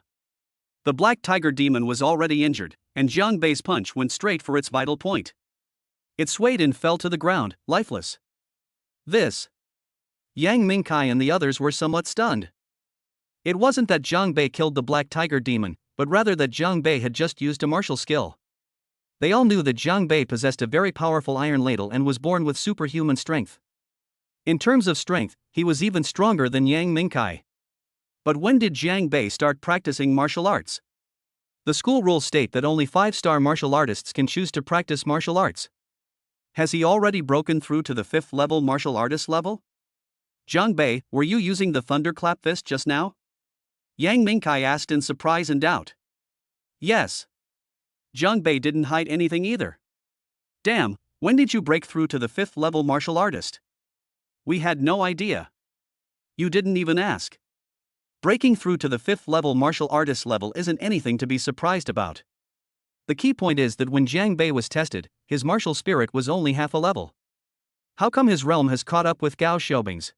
The black tiger demon was already injured, and Zhang Bei's punch went straight for its vital point. It swayed and fell to the ground, lifeless. This. Yang Mingkai and the others were somewhat stunned. It wasn't that Zhang Bei killed the black tiger demon, but rather that Zhang Bei had just used a martial skill. They all knew that Zhang Bei possessed a very powerful iron ladle and was born with superhuman strength. In terms of strength, he was even stronger than Yang Mingkai. But when did Zhang Bei start practicing martial arts? The school rules state that only 5-star martial artists can choose to practice martial arts. Has he already broken through to the 5th level martial artist level? Zhang Bei, were you using the thunderclap fist just now? Yang Mingkai asked in surprise and doubt. Yes. Zhang Bei didn't hide anything either. Damn, when did you break through to the 5th level martial artist? We had no idea. You didn't even ask. Breaking through to the 5th level martial artist level isn't anything to be surprised about. The key point is that when Zhang Bei was tested, his martial spirit was only half a level. How come his realm has caught up with Gao Xiaobing's?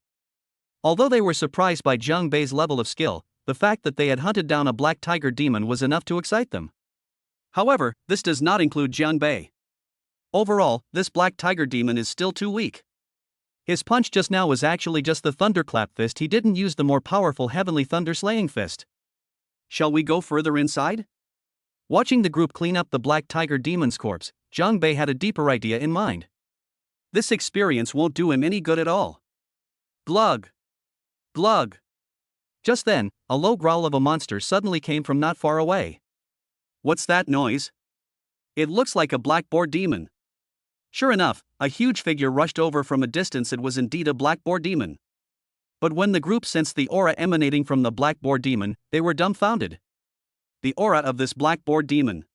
Although they were surprised by Zhang Bei's level of skill, the fact that they had hunted down a black tiger demon was enough to excite them. However, this does not include Zhang Bei. Overall, this black tiger demon is still too weak. His punch just now was actually just the thunderclap fist, he didn't use the more powerful heavenly thunder slaying fist. Shall we go further inside? Watching the group clean up the black tiger demon's corpse, Jiang Bei had a deeper idea in mind. This experience won't do him any good at all. Glug! Glug! Just then, a low growl of a monster suddenly came from not far away. What's that noise? It looks like a black-boar demon. Sure enough, a huge figure rushed over from a distance. It was indeed a black-boar demon. But when the group sensed the aura emanating from the black-boar demon, they were dumbfounded. The aura of this black-boar demon.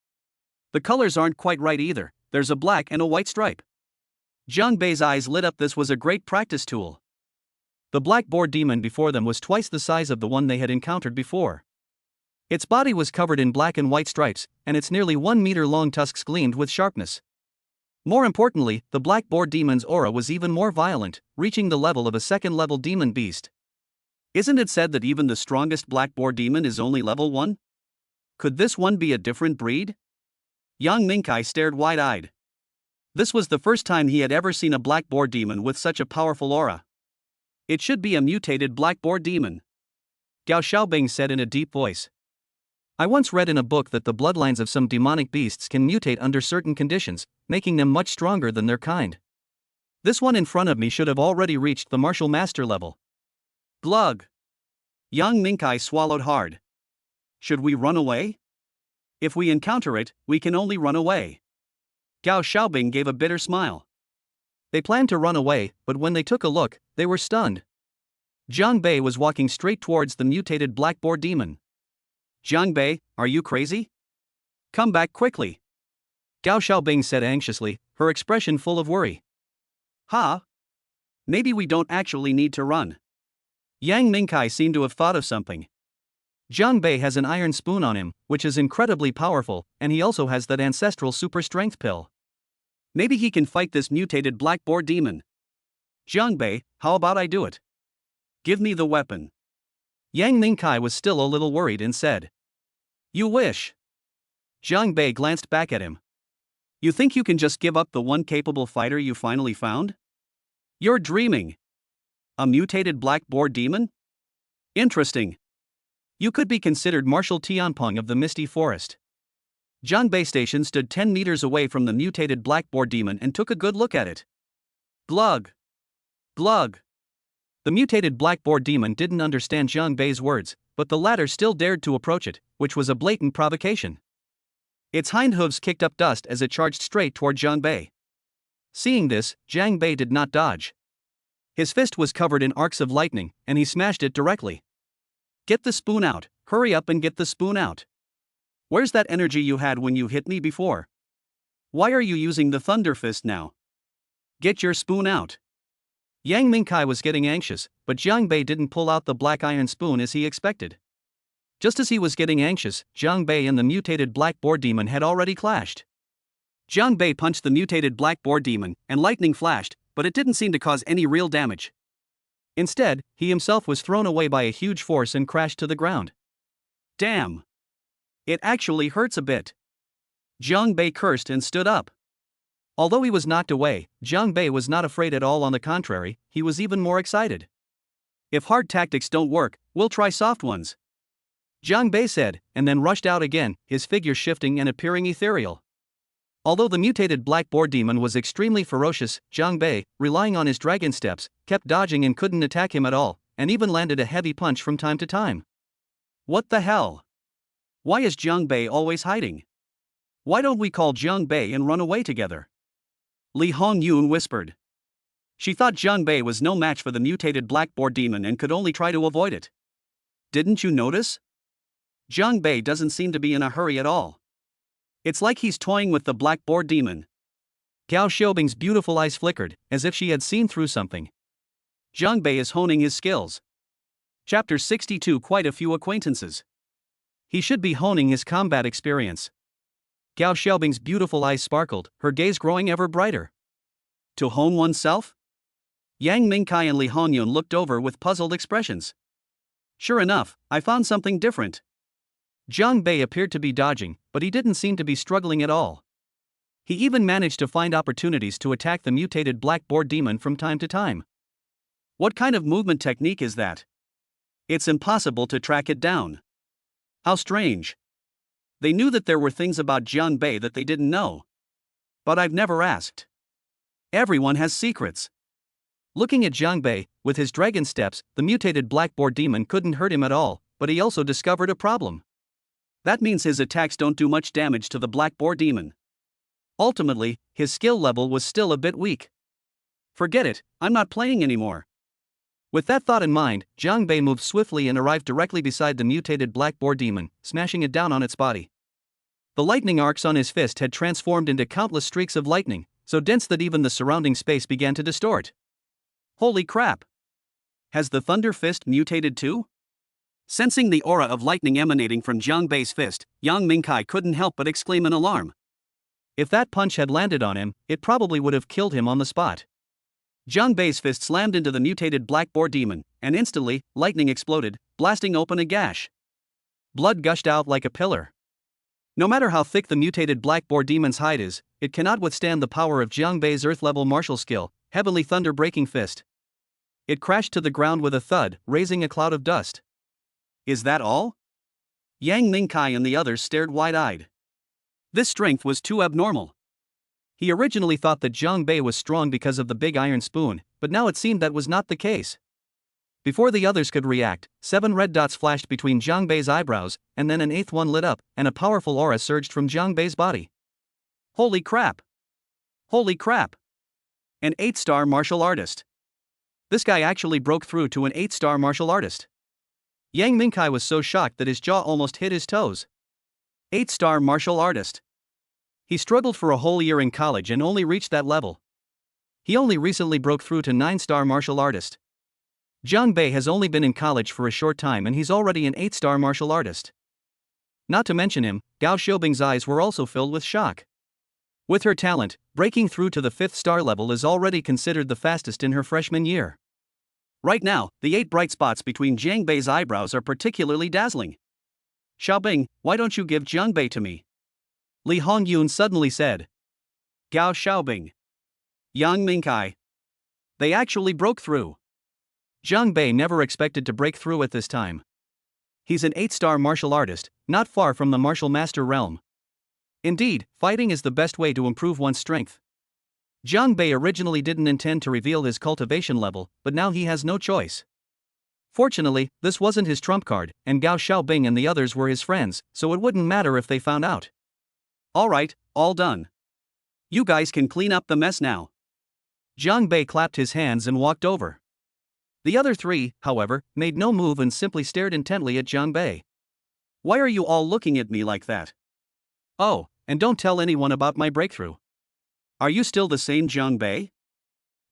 The colors aren't quite right either, there's a black and a white stripe. Jiang Bei's eyes lit up. This was a great practice tool. The black-boar demon before them was twice the size of the one they had encountered before. Its body was covered in black and white stripes, and its nearly 1 meter long tusks gleamed with sharpness. More importantly, the black-boar demon's aura was even more violent, reaching the level of a second-level demon beast. Isn't it said that even the strongest black-boar demon is only level 1? Could this one be a different breed? Yang Mingkai stared wide-eyed. This was the first time he had ever seen a black-boar demon with such a powerful aura. It should be a mutated black-boar demon, Gao Xiaobing said in a deep voice. I once read in a book that the bloodlines of some demonic beasts can mutate under certain conditions, making them much stronger than their kind. This one in front of me should have already reached the martial master level. Glug! Yang Mingkai swallowed hard. Should we run away? If we encounter it, we can only run away. Gao Xiaobing gave a bitter smile. They planned to run away, but when they took a look, they were stunned. Jiang Bei was walking straight towards the mutated black-boar demon. Jiang Bei, are you crazy? Come back quickly, Gao Xiaobing said anxiously, her expression full of worry. Ha! Maybe we don't actually need to run. Yang Mingkai seemed to have thought of something. Jiang Bei has an iron spoon on him, which is incredibly powerful, and he also has that ancestral super strength pill. Maybe he can fight this mutated black-boar demon. Jiang Bei, how about I do it? Give me the weapon. Yang Mingkai was still a little worried and said, You wish. Jiang Bei glanced back at him. You think you can just give up the one capable fighter you finally found? You're dreaming. A mutated black-boar demon? Interesting. You could be considered Marshal Tianpeng of the Misty Forest. Jiang Bei Station stood 10 meters away from the mutated black-boar demon and took a good look at it. Glug! Glug! The mutated black-boar demon didn't understand Jiang Bei's words, but the latter still dared to approach it, which was a blatant provocation. Its hind hooves kicked up dust as it charged straight toward Jiang Bei. Seeing this, Jiang Bei did not dodge. His fist was covered in arcs of lightning, and he smashed it directly. Get the spoon out, hurry up and get the spoon out. Where's that energy you had when you hit me before? Why are you using the thunder fist now? Get your spoon out. Yang Mingkai was getting anxious, but Jiang Bei didn't pull out the black iron spoon as he expected. Just as he was getting anxious, Jiang Bei and the mutated black-boar demon had already clashed. Jiang Bei punched the mutated black-boar demon, and lightning flashed, but it didn't seem to cause any real damage. Instead, he himself was thrown away by a huge force and crashed to the ground. Damn! It actually hurts a bit. Jiang Bei cursed and stood up. Although he was knocked away, Jiang Bei was not afraid at all. On the contrary, he was even more excited. If hard tactics don't work, we'll try soft ones, Jiang Bei said, and then rushed out again, his figure shifting and appearing ethereal. Although the mutated black-boar demon was extremely ferocious, Jiang Bei, relying on his dragon steps, kept dodging and couldn't attack him at all, and even landed a heavy punch from time to time. What the hell? Why is Jiang Bei always hiding? Why don't we call Jiang Bei and run away together? Li Hongyun whispered. She thought Jiang Bei was no match for the mutated black-boar demon and could only try to avoid it. Didn't you notice? Jiang Bei doesn't seem to be in a hurry at all. It's like he's toying with the black-boar demon. Gao Xiaobing's beautiful eyes flickered, as if she had seen through something. Jiang Bei is honing his skills. Chapter 62. Quite a few acquaintances. He should be honing his combat experience. Gao Xiaobing's beautiful eyes sparkled, her gaze growing ever brighter. To hone oneself? Yang Mingkai and Li Hongyun looked over with puzzled expressions. Sure enough, I found something different. Jiang Bei appeared to be dodging, but he didn't seem to be struggling at all. He even managed to find opportunities to attack the mutated blackboard demon from time to time. What kind of movement technique is that? It's impossible to track it down. How strange. They knew that there were things about Jiang Bei that they didn't know. But I've never asked. Everyone has secrets. Looking at Jiang Bei, with his dragon steps, the mutated blackboard demon couldn't hurt him at all, but he also discovered a problem. That means his attacks don't do much damage to the blackboard demon. Ultimately, his skill level was still a bit weak. Forget it, I'm not playing anymore. With that thought in mind, Jiang Bei moved swiftly and arrived directly beside the mutated blackboard demon, smashing it down on its body. The lightning arcs on his fist had transformed into countless streaks of lightning, so dense that even the surrounding space began to distort. Holy crap! Has the Thunder Fist mutated too? Sensing the aura of lightning emanating from Jiang Bei's fist, Yang Mingkai couldn't help but exclaim in alarm. If that punch had landed on him, it probably would have killed him on the spot. Jiang Bei's fist slammed into the mutated blackboard demon, and instantly, lightning exploded, blasting open a gash. Blood gushed out like a pillar. No matter how thick the mutated blackboard demon's hide is, it cannot withstand the power of Jiang Bei's earth-level martial skill, Heavenly Thunder-breaking fist. It crashed to the ground with a thud, raising a cloud of dust. Is that all? Yang Mingkai and the others stared wide-eyed. This strength was too abnormal. He originally thought that Jiang Bei was strong because of the big iron spoon, but now it seemed that was not the case. Before the others could react, 7 red dots flashed between Jiang Bei's eyebrows, and then an 8th one lit up, and a powerful aura surged from Jiang Bei's body. Holy crap! Holy crap! An 8-star martial artist. This guy actually broke through to an 8-star martial artist. Yang Mingkai was so shocked that his jaw almost hit his toes. 8-star martial artist. He struggled for a whole year in college and only reached that level. He only recently broke through to 9-star martial artist. Jiang Bei has only been in college for a short time and he's already an 8-star martial artist. Not to mention him, Gao Xiaobing's eyes were also filled with shock. With her talent, breaking through to the 5th star level is already considered the fastest in her freshman year. Right now, the 8 bright spots between Jiang Bei's eyebrows are particularly dazzling. Xiaobing, why don't you give Jiang Bei to me? Li Hongyun suddenly said. Gao Xiaobing. Yang Mingkai. They actually broke through. Jiang Bei never expected to break through at this time. He's an 8-star martial artist, not far from the martial master realm. Indeed, fighting is the best way to improve one's strength. Jiang Bei originally didn't intend to reveal his cultivation level, but now he has no choice. Fortunately, this wasn't his trump card, and Gao Xiaobing and the others were his friends, so it wouldn't matter if they found out. Alright, all done. You guys can clean up the mess now. Jiang Bei clapped his hands and walked over. The other 3, however, made no move and simply stared intently at Jiang Bei. Why are you all looking at me like that? Oh, and don't tell anyone about my breakthrough. Are you still the same Jiang Bei?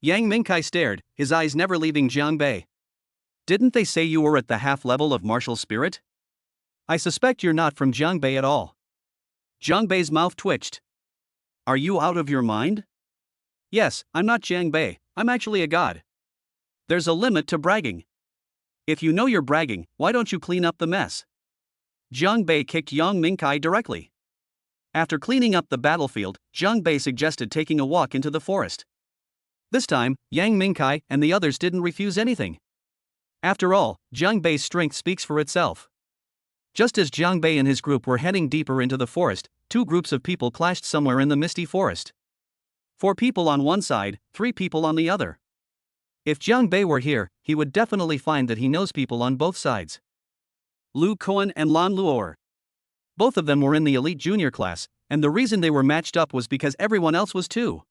Yang Mingkai stared, his eyes never leaving Jiang Bei. Didn't they say you were at the half level of martial spirit? I suspect you're not from Jiang Bei at all. Jiang Bei's mouth twitched. Are you out of your mind? Yes, I'm not Jiang Bei, I'm actually a god. There's a limit to bragging. If you know you're bragging, why don't you clean up the mess? Jiang Bei kicked Yang Mingkai directly. After cleaning up the battlefield, Jiang Bei suggested taking a walk into the forest. This time, Yang Mingkai and the others didn't refuse anything. After all, Jiang Bei's strength speaks for itself. Just as Jiang Bei and his group were heading deeper into the forest, 2 groups of people clashed somewhere in the misty forest. 4 people on one side, 3 people on the other. If Jiang Bei were here, he would definitely find that he knows people on both sides. Lu Kuan and Lan Luor. Both of them were in the elite junior class, and the reason they were matched up was because everyone else was too.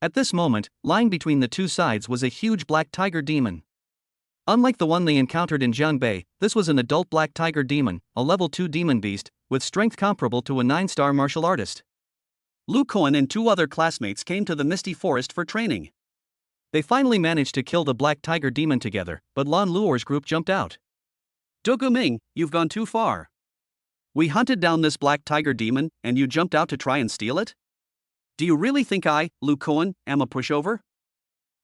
At this moment, lying between the 2 sides was a huge black tiger demon. Unlike the one they encountered in Jiang Bei, this was an adult black tiger demon, a level 2 demon beast, with strength comparable to a 9-star martial artist. Lu Kuan and 2 other classmates came to the misty forest for training. They finally managed to kill the black tiger demon together, but Lan Luor's group jumped out. Dugu Ming, you've gone too far. We hunted down this black tiger demon, and you jumped out to try and steal it? Do you really think I, Lu Kuan, am a pushover?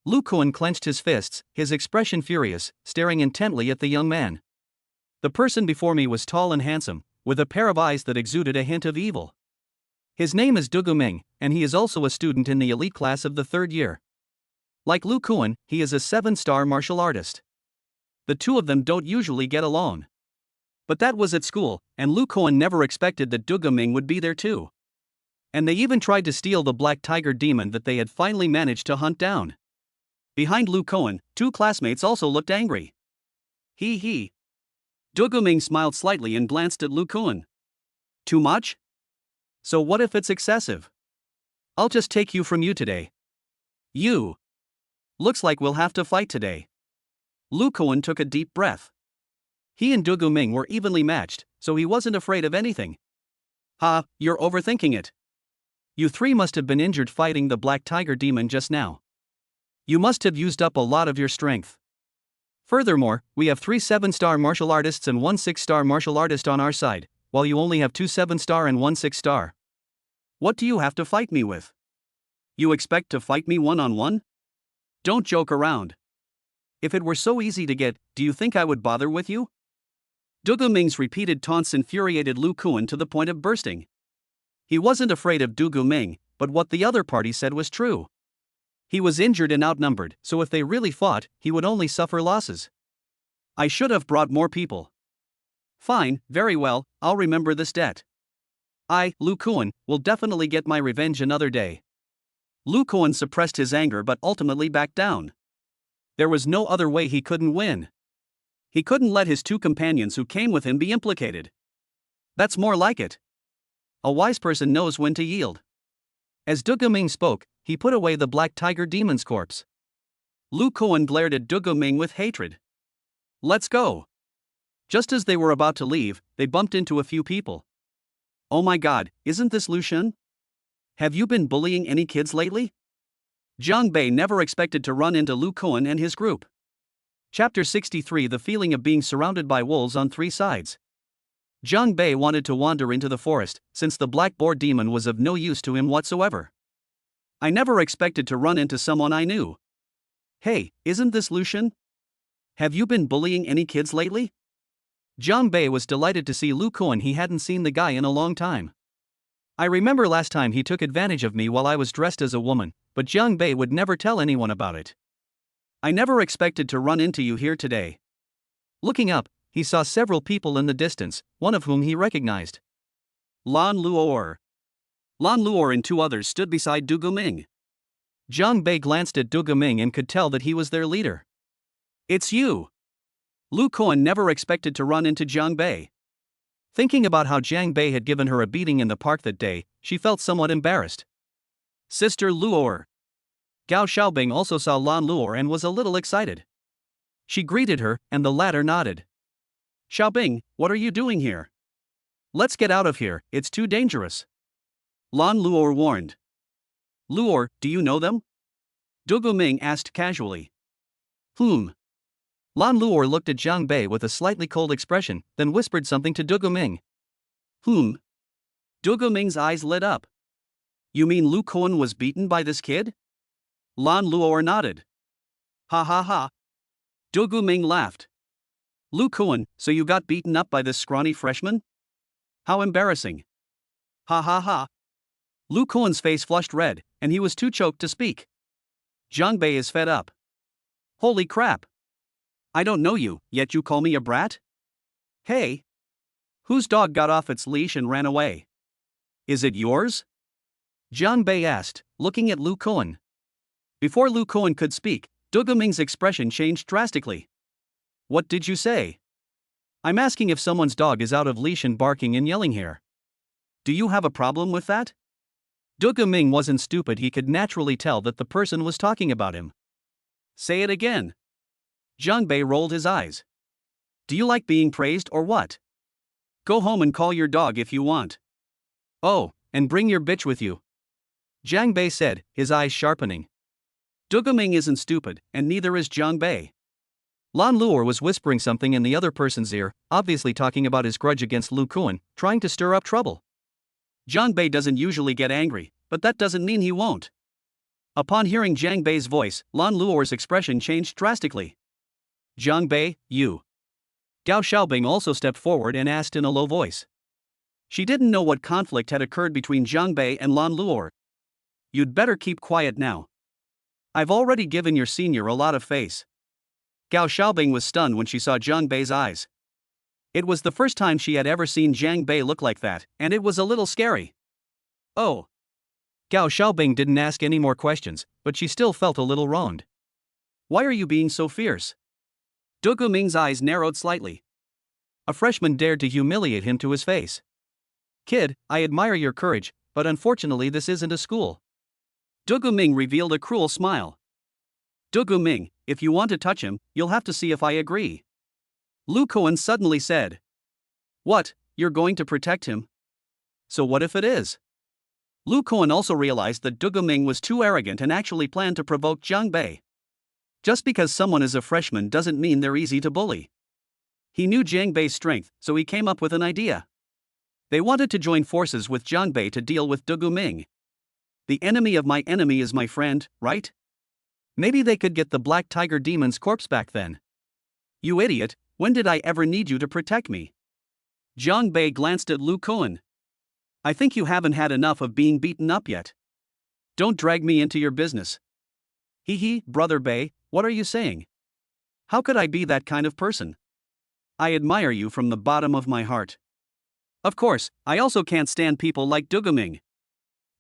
Lu Kuan clenched his fists, his expression furious, staring intently at the young man. The person before me was tall and handsome, with a pair of eyes that exuded a hint of evil. His name is Du Ming, and he is also a student in the elite class of the 3rd year. Like Lu Kuan, he is a 7-star martial artist. The two of them don't usually get along. But that was at school, and Lu Kuan never expected that Du Ming would be there too. And they even tried to steal the black tiger demon that they had finally managed to hunt down. Behind Lu Kuan, 2 classmates also looked angry. He. Du Ming smiled slightly and glanced at Lu Kuan. Too much? So what if it's excessive? I'll just take you from you today. You. Looks like we'll have to fight today. Lu Kuan took a deep breath. He and Du Ming were evenly matched, so he wasn't afraid of anything. Ha, you're overthinking it. You 3 must have been injured fighting the black tiger demon just now. You must have used up a lot of your strength. Furthermore, we have 3 7-star martial artists and 1 6-star martial artist on our side, while you only have 2 7-star and 1 6-star. What do you have to fight me with? You expect to fight me one-on-one? Don't joke around. If it were so easy to get, do you think I would bother with you? Du Ming's repeated taunts infuriated Lu Kuan to the point of bursting. He wasn't afraid of Du Ming, but what the other party said was true. He was injured and outnumbered, so if they really fought, he would only suffer losses. I should have brought more people. Fine, very well, I'll remember this debt. I, Lu Kuan, will definitely get my revenge another day. Lu Kuan suppressed his anger but ultimately backed down. There was no other way he couldn't win. He couldn't let his 2 companions who came with him be implicated. That's more like it. A wise person knows when to yield. As Du Ming spoke, he put away the black tiger demon's corpse. Lu Kuan glared at Du Ming with hatred. Let's go. Just as they were about to leave, they bumped into a few people. Oh my god, isn't this Lu Shen? Have you been bullying any kids lately? Jiang Bei never expected to run into Lu Kuan and his group. Chapter 63 The feeling of being surrounded by wolves on 3 sides. Jiang Bei wanted to wander into the forest, since the black boar demon was of no use to him whatsoever. I never expected to run into someone I knew. Hey, isn't this Lu Shen? Have you been bullying any kids lately? Jiang Bei was delighted to see Lu Kuan. He hadn't seen the guy in a long time. I remember last time he took advantage of me while I was dressed as a woman, but Jiang Bei would never tell anyone about it. I never expected to run into you here today. Looking up, he saw several people in the distance, one of whom he recognized. Lan Luor. Lan Luor and 2 others stood beside Du Ming. Jiang Bei glanced at Du Ming and could tell that he was their leader. It's you. Lu Kuan never expected to run into Jiang Bei. Thinking about how Jiang Bei had given her a beating in the park that day, she felt somewhat embarrassed. Sister Luor. Gao Xiaobing also saw Lan Luor and was a little excited. She greeted her, and the latter nodded. Xiaobing, what are you doing here? Let's get out of here, it's too dangerous. Lan Luor warned. Luor, do you know them? Du Ming asked casually. Lan Luor looked at Jiang Bei with a slightly cold expression, then whispered something to Du Ming. Du Ming's eyes lit up. You mean Lu Kuan was beaten by this kid? Lan Luor nodded. Ha ha ha. Du Ming laughed. Lu Kuan, so you got beaten up by this scrawny freshman? How embarrassing. Ha ha ha. Lu Kuan's face flushed red, and he was too choked to speak. Jiang Bei is fed up. Holy crap. I don't know you, yet you call me a brat? Hey. Whose dog got off its leash and ran away? Is it yours? Jiang Bei asked, looking at Lu Kuan. Before Lu Kuan could speak, Du Ming's expression changed drastically. What did you say? I'm asking if someone's dog is out of leash and barking and yelling here. Do you have a problem with that? Du Ming wasn't stupid. He could naturally tell that the person was talking about him. Say it again. Jiang Bei rolled his eyes. Do you like being praised or what? Go home and call your dog if you want. Oh, and bring your bitch with you. Jiang Bei said, his eyes sharpening. Du Ming isn't stupid, and neither is Jiang Bei. Lan Luor was whispering something in the other person's ear, obviously talking about his grudge against Lu Kuan, trying to stir up trouble. Jiang Bei doesn't usually get angry, but that doesn't mean he won't. Upon hearing Jiang Bei's voice, Lan Luor's expression changed drastically. Jiang Bei, you. Gao Xiaobing also stepped forward and asked in a low voice. She didn't know what conflict had occurred between Jiang Bei and Lan Luor. You'd better keep quiet now. I've already given your senior a lot of face. Gao Xiaobing was stunned when she saw Jiang Bei's eyes. It was the first time she had ever seen Jiang Bei look like that, and it was a little scary. Oh. Gao Xiaobing didn't ask any more questions, but she still felt a little wronged. Why are you being so fierce? Du Guming's eyes narrowed slightly. A freshman dared to humiliate him to his face. Kid, I admire your courage, but unfortunately this isn't a school. Du Guming revealed a cruel smile. Du Guming, if you want to touch him, you'll have to see if I agree. Lu Koan suddenly said. What, you're going to protect him? So what if it is? Lu Koan also realized that Du Guming was too arrogant and actually planned to provoke Jiang Bei. Just because someone is a freshman doesn't mean they're easy to bully. He knew Jiang Bei's strength, so he came up with an idea. They wanted to join forces with Jiang Bei to deal with Du Guming. The enemy of my enemy is my friend, right? Maybe they could get the Black Tiger Demon's corpse back then. You idiot, when did I ever need you to protect me? Jiang Bei glanced at Lu Koan. I think you haven't had enough of being beaten up yet. Don't drag me into your business. Hee, Brother Bei, what are you saying? How could I be that kind of person? I admire you from the bottom of my heart. Of course, I also can't stand people like Du Guming.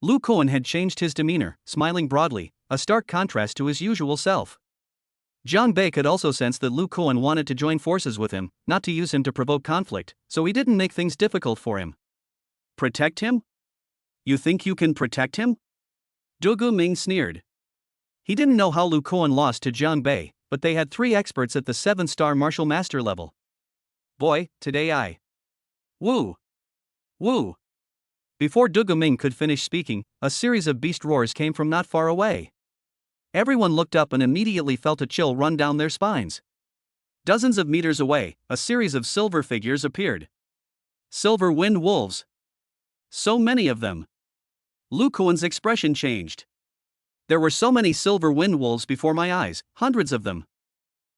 Lu Koan had changed his demeanor, smiling broadly, a stark contrast to his usual self. Jiang Bei could also sense that Lu Koan wanted to join forces with him, not to use him to provoke conflict, so he didn't make things difficult for him. Protect him? You think you can protect him? Du Guming sneered. He didn't know how Lu Koan lost to Jiang Bei, but they had 3 experts at the 7-star martial master level. Boy, today I. Woo! Woo! Before Du Guming could finish speaking, a series of beast roars came from not far away. Everyone looked up and immediately felt a chill run down their spines. Dozens of meters away, a series of silver figures appeared. Silver Wind Wolves. So many of them. Lu Koan's expression changed. There were so many silver wind wolves before my eyes, hundreds of them.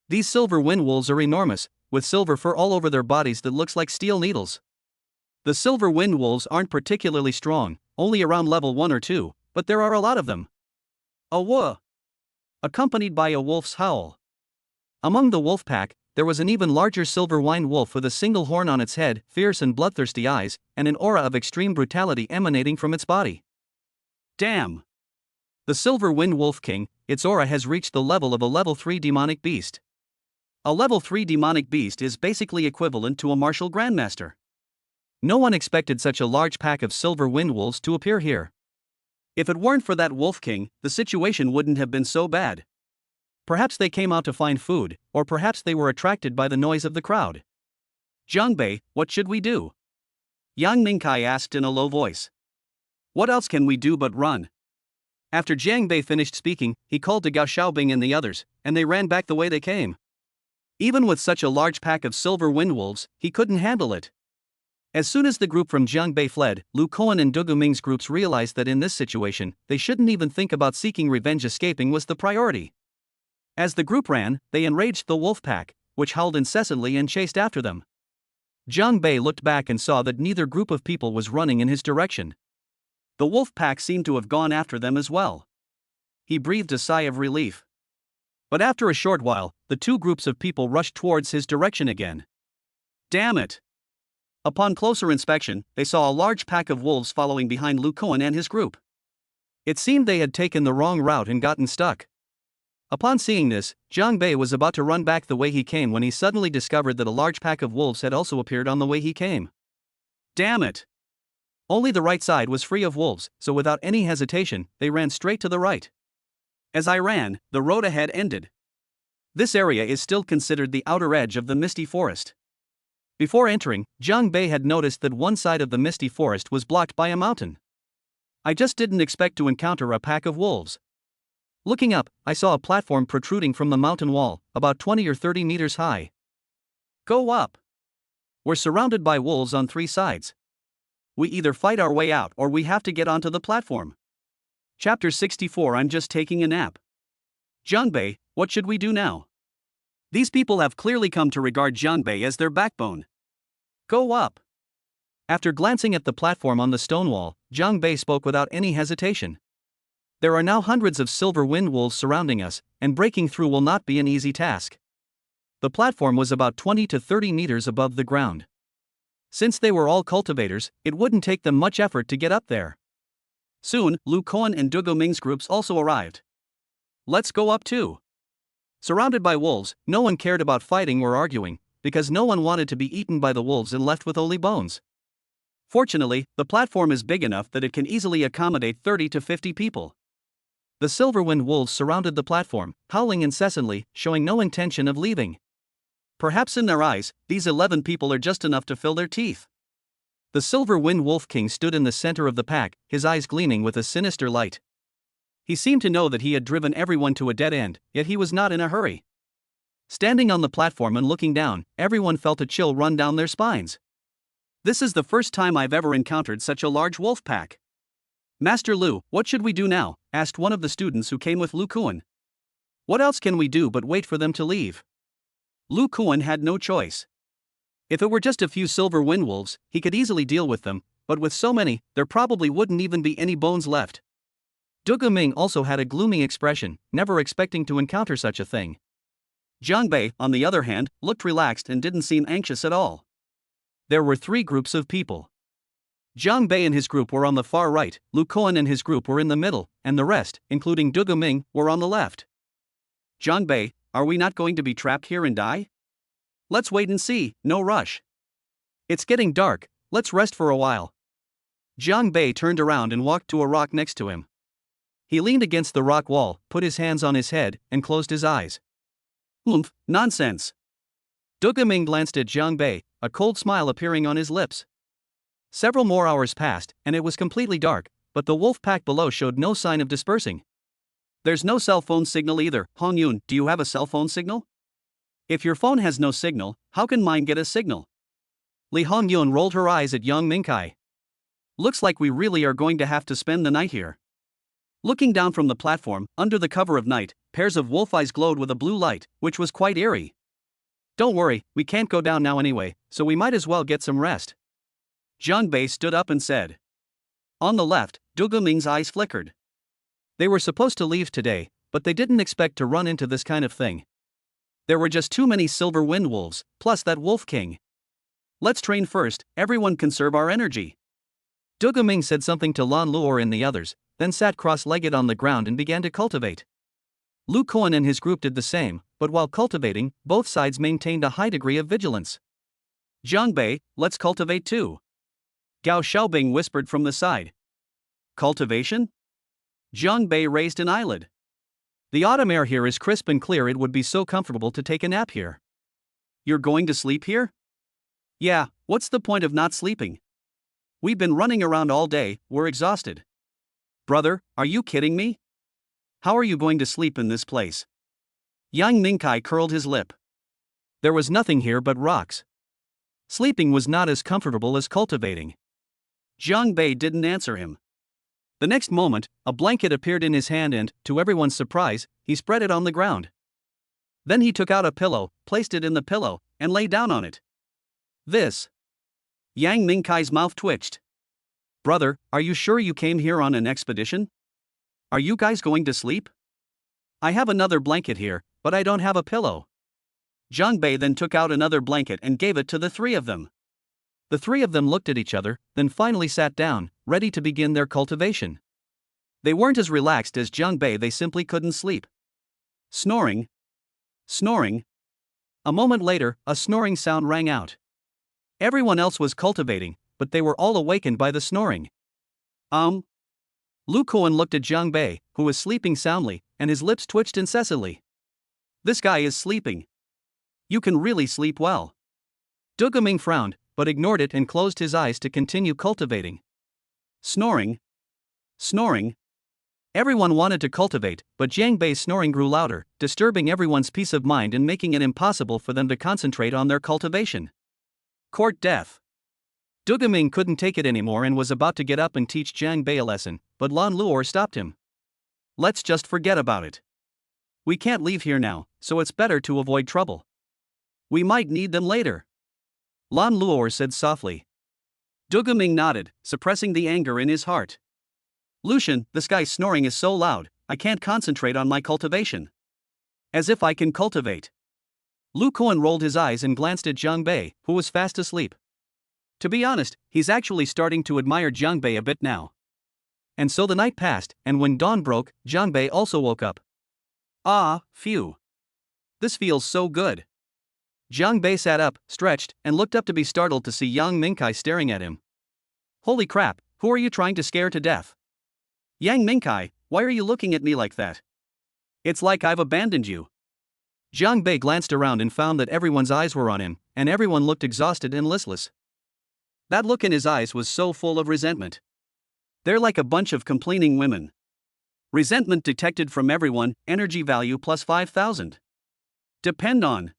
These silver wind wolves are enormous, with silver fur all over their bodies that looks like steel needles. The silver wind wolves aren't particularly strong, only around level 1 or 2, but there are a lot of them. A woof! Accompanied by a wolf's howl. Among the wolf pack, there was an even larger silver wind wolf with a single horn on its head, fierce and bloodthirsty eyes, and an aura of extreme brutality emanating from its body. Damn! The Silver Wind Wolf King, its aura has reached the level of a level 3 demonic beast. A level 3 demonic beast is basically equivalent to a martial grandmaster. No one expected such a large pack of silver wind wolves to appear here. If it weren't for that Wolf King, the situation wouldn't have been so bad. Perhaps they came out to find food, or perhaps they were attracted by the noise of the crowd. Jiang Bei, what should we do? Yang Ningkai asked in a low voice. What else can we do but run? After Jiang Bei finished speaking, he called to Gao Xiaobing and the others, and they ran back the way they came. Even with such a large pack of silver wind wolves, he couldn't handle it. As soon as the group from Jiang Bei fled, Lu Koan and Du Guming's groups realized that in this situation, they shouldn't even think about seeking revenge. Escaping was the priority. As the group ran, they enraged the wolf pack, which howled incessantly and chased after them. Jiang Bei looked back and saw that neither group of people was running in his direction. The wolf pack seemed to have gone after them as well. He breathed a sigh of relief. But after a short while, the 2 groups of people rushed towards his direction again. Damn it! Upon closer inspection, they saw a large pack of wolves following behind Lu Koan and his group. It seemed they had taken the wrong route and gotten stuck. Upon seeing this, Jiang Bei was about to run back the way he came when he suddenly discovered that a large pack of wolves had also appeared on the way he came. Damn it! Only the right side was free of wolves, so without any hesitation, they ran straight to the right. As I ran, the road ahead ended. This area is still considered the outer edge of the Misty Forest. Before entering, Jiang Bei had noticed that one side of the Misty Forest was blocked by a mountain. I just didn't expect to encounter a pack of wolves. Looking up, I saw a platform protruding from the mountain wall, about 20 or 30 meters high. Go up! We're surrounded by wolves on 3 sides. We either fight our way out or we have to get onto the platform. Chapter 64. I'm just taking a nap. Jiang Bei, what should we do now? These people have clearly come to regard Jiang Bei as their backbone. Go up! After glancing at the platform on the stone wall, Jiang Bei spoke without any hesitation. There are now hundreds of silver wind wolves surrounding us, and breaking through will not be an easy task. The platform was about 20 to 30 meters above the ground. Since they were all cultivators, it wouldn't take them much effort to get up there. Soon, Lu Kuan and Dugu Ming's groups also arrived. Let's go up too. Surrounded by wolves, no one cared about fighting or arguing, because no one wanted to be eaten by the wolves and left with only bones. Fortunately, the platform is big enough that it can easily accommodate 30 to 50 people. The Silverwind wolves surrounded the platform, howling incessantly, showing no intention of leaving. Perhaps in their eyes, these 11 people are just enough to fill their teeth. The Silverwind Wolf King stood in the center of the pack, his eyes gleaming with a sinister light. He seemed to know that he had driven everyone to a dead end, yet he was not in a hurry. Standing on the platform and looking down, everyone felt a chill run down their spines. This is the first time I've ever encountered such a large wolf pack. Master Lu, what should we do now? Asked one of the students who came with Lu Kuan. What else can we do but wait for them to leave? Lu Kuan had no choice. If it were just a few silver wind wolves, he could easily deal with them, but with so many, there probably wouldn't even be any bones left. Dugu Ming also had a gloomy expression, never expecting to encounter such a thing. Jiang Bei, on the other hand, looked relaxed and didn't seem anxious at all. There were 3 groups of people. Jiang Bei and his group were on the far right, Lu Kuan and his group were in the middle, and the rest, including Dugu Ming, were on the left. Jiang Bei, are we not going to be trapped here and die? Let's wait and see, no rush. It's getting dark, let's rest for a while. Jiang Bei turned around and walked to a rock next to him. He leaned against the rock wall, put his hands on his head, and closed his eyes. Nonsense. Dugu Ming glanced at Jiang Bei, a cold smile appearing on his lips. Several more hours passed, and it was completely dark, but the wolf pack below showed no sign of dispersing. There's no cell phone signal either. Hong Yun, do you have a cell phone signal? If your phone has no signal, how can mine get a signal? Li Hongyun rolled her eyes at young Mingkai. Looks like we really are going to have to spend the night here. Looking down from the platform, under the cover of night, pairs of wolf eyes glowed with a blue light, which was quite eerie. Don't worry, we can't go down now anyway, so we might as well get some rest. Jiang Bei stood up and said. On the left, Dugu Ming's eyes flickered. They were supposed to leave today, but they didn't expect to run into this kind of thing. There were just too many silver wind wolves, plus that wolf king. Let's train first, everyone conserve our energy. Dugu Ming said something to Lan Luor and the others, then sat cross-legged on the ground and began to cultivate. Lu Kuan and his group did the same, but while cultivating, both sides maintained a high degree of vigilance. Jiang Bei, let's cultivate too. Gao Xiaobing whispered from the side. Cultivation? Jiang Bei raised an eyelid. The autumn air here is crisp and clear, it would be so comfortable to take a nap here. You're going to sleep here? Yeah, what's the point of not sleeping? We've been running around all day, we're exhausted. Brother, are you kidding me? How are you going to sleep in this place? Yang Mingkai curled his lip. There was nothing here but rocks. Sleeping was not as comfortable as cultivating. Jiang Bei didn't answer him. The next moment, a blanket appeared in his hand and, to everyone's surprise, he spread it on the ground. Then he took out a pillow, placed it in the pillow, and lay down on it. This. Yang Mingkai's mouth twitched. Brother, are you sure you came here on an expedition? Are you guys going to sleep? I have another blanket here, but I don't have a pillow. Jiang Bei then took out another blanket and gave it to the 3 of them. The 3 of them looked at each other, then finally sat down, ready to begin their cultivation. They weren't as relaxed as Jiang Bei, they simply couldn't sleep. Snoring. Snoring. A moment later, a snoring sound rang out. Everyone else was cultivating, but they were all awakened by the snoring. Lu Kuan looked at Jiang Bei, who was sleeping soundly, and his lips twitched incessantly. This guy is sleeping. You can really sleep well. Dugu Ming frowned, but ignored it and closed his eyes to continue cultivating. Snoring. Snoring. Everyone wanted to cultivate, but Jiang Bei's snoring grew louder, disturbing everyone's peace of mind and making it impossible for them to concentrate on their cultivation. Court death. Dugu Ming couldn't take it anymore and was about to get up and teach Jiang Bei a lesson, but Lan Luor stopped him. Let's just forget about it. We can't leave here now, so it's better to avoid trouble. We might need them later. Lan Luor said softly. Ming nodded, suppressing the anger in his heart. Lucian, this guy's snoring is so loud, I can't concentrate on my cultivation. As if I can cultivate. Lu Kuan rolled his eyes and glanced at Jiang Bei, who was fast asleep. To be honest, he's actually starting to admire Jiang Bei a bit now. And so the night passed, and when dawn broke, Jiang Bei also woke up. Ah, phew. This feels so good. Jiang Bei sat up, stretched, and looked up to be startled to see Yang Mingkai staring at him. Holy crap, who are you trying to scare to death? Yang Mingkai, why are you looking at me like that? It's like I've abandoned you. Jiang Bei glanced around and found that everyone's eyes were on him, and everyone looked exhausted and listless. That look in his eyes was so full of resentment. They're like a bunch of complaining women. Resentment detected from everyone, energy value plus 5,000. Depend on.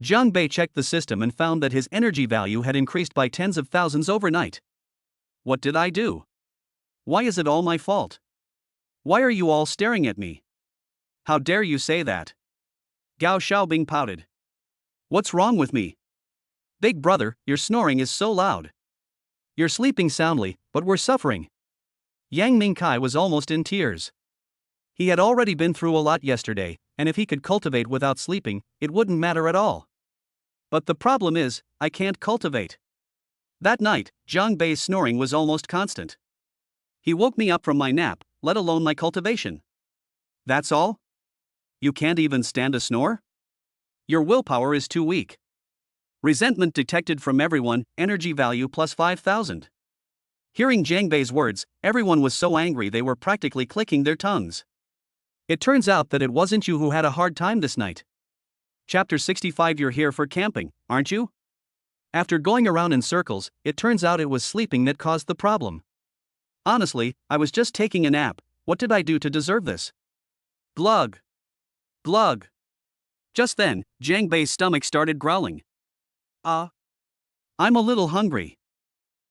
Jiang Bei checked the system and found that his energy value had increased by tens of thousands overnight. What did I do? Why is it all my fault? Why are you all staring at me? How dare you say that? Gao Xiaobing pouted. What's wrong with me? Big brother, your snoring is so loud. You're sleeping soundly, but we're suffering. Yang Mingkai was almost in tears. He had already been through a lot yesterday, and if he could cultivate without sleeping, it wouldn't matter at all. But the problem is, I can't cultivate. That night, Jiang Bei's snoring was almost constant. He woke me up from my nap, let alone my cultivation. That's all? You can't even stand a snore? Your willpower is too weak. Resentment detected from everyone, energy value plus 5,000. Hearing Jiang Bei's words, everyone was so angry they were practically clicking their tongues. It turns out that it wasn't you who had a hard time this night. Chapter 65. You're here for camping, aren't you? After going around in circles, it turns out it was sleeping that caused the problem. Honestly, I was just taking a nap. What did I do to deserve this? Glug. Glug. Just then, Jiang Bei's stomach started growling. I'm a little hungry.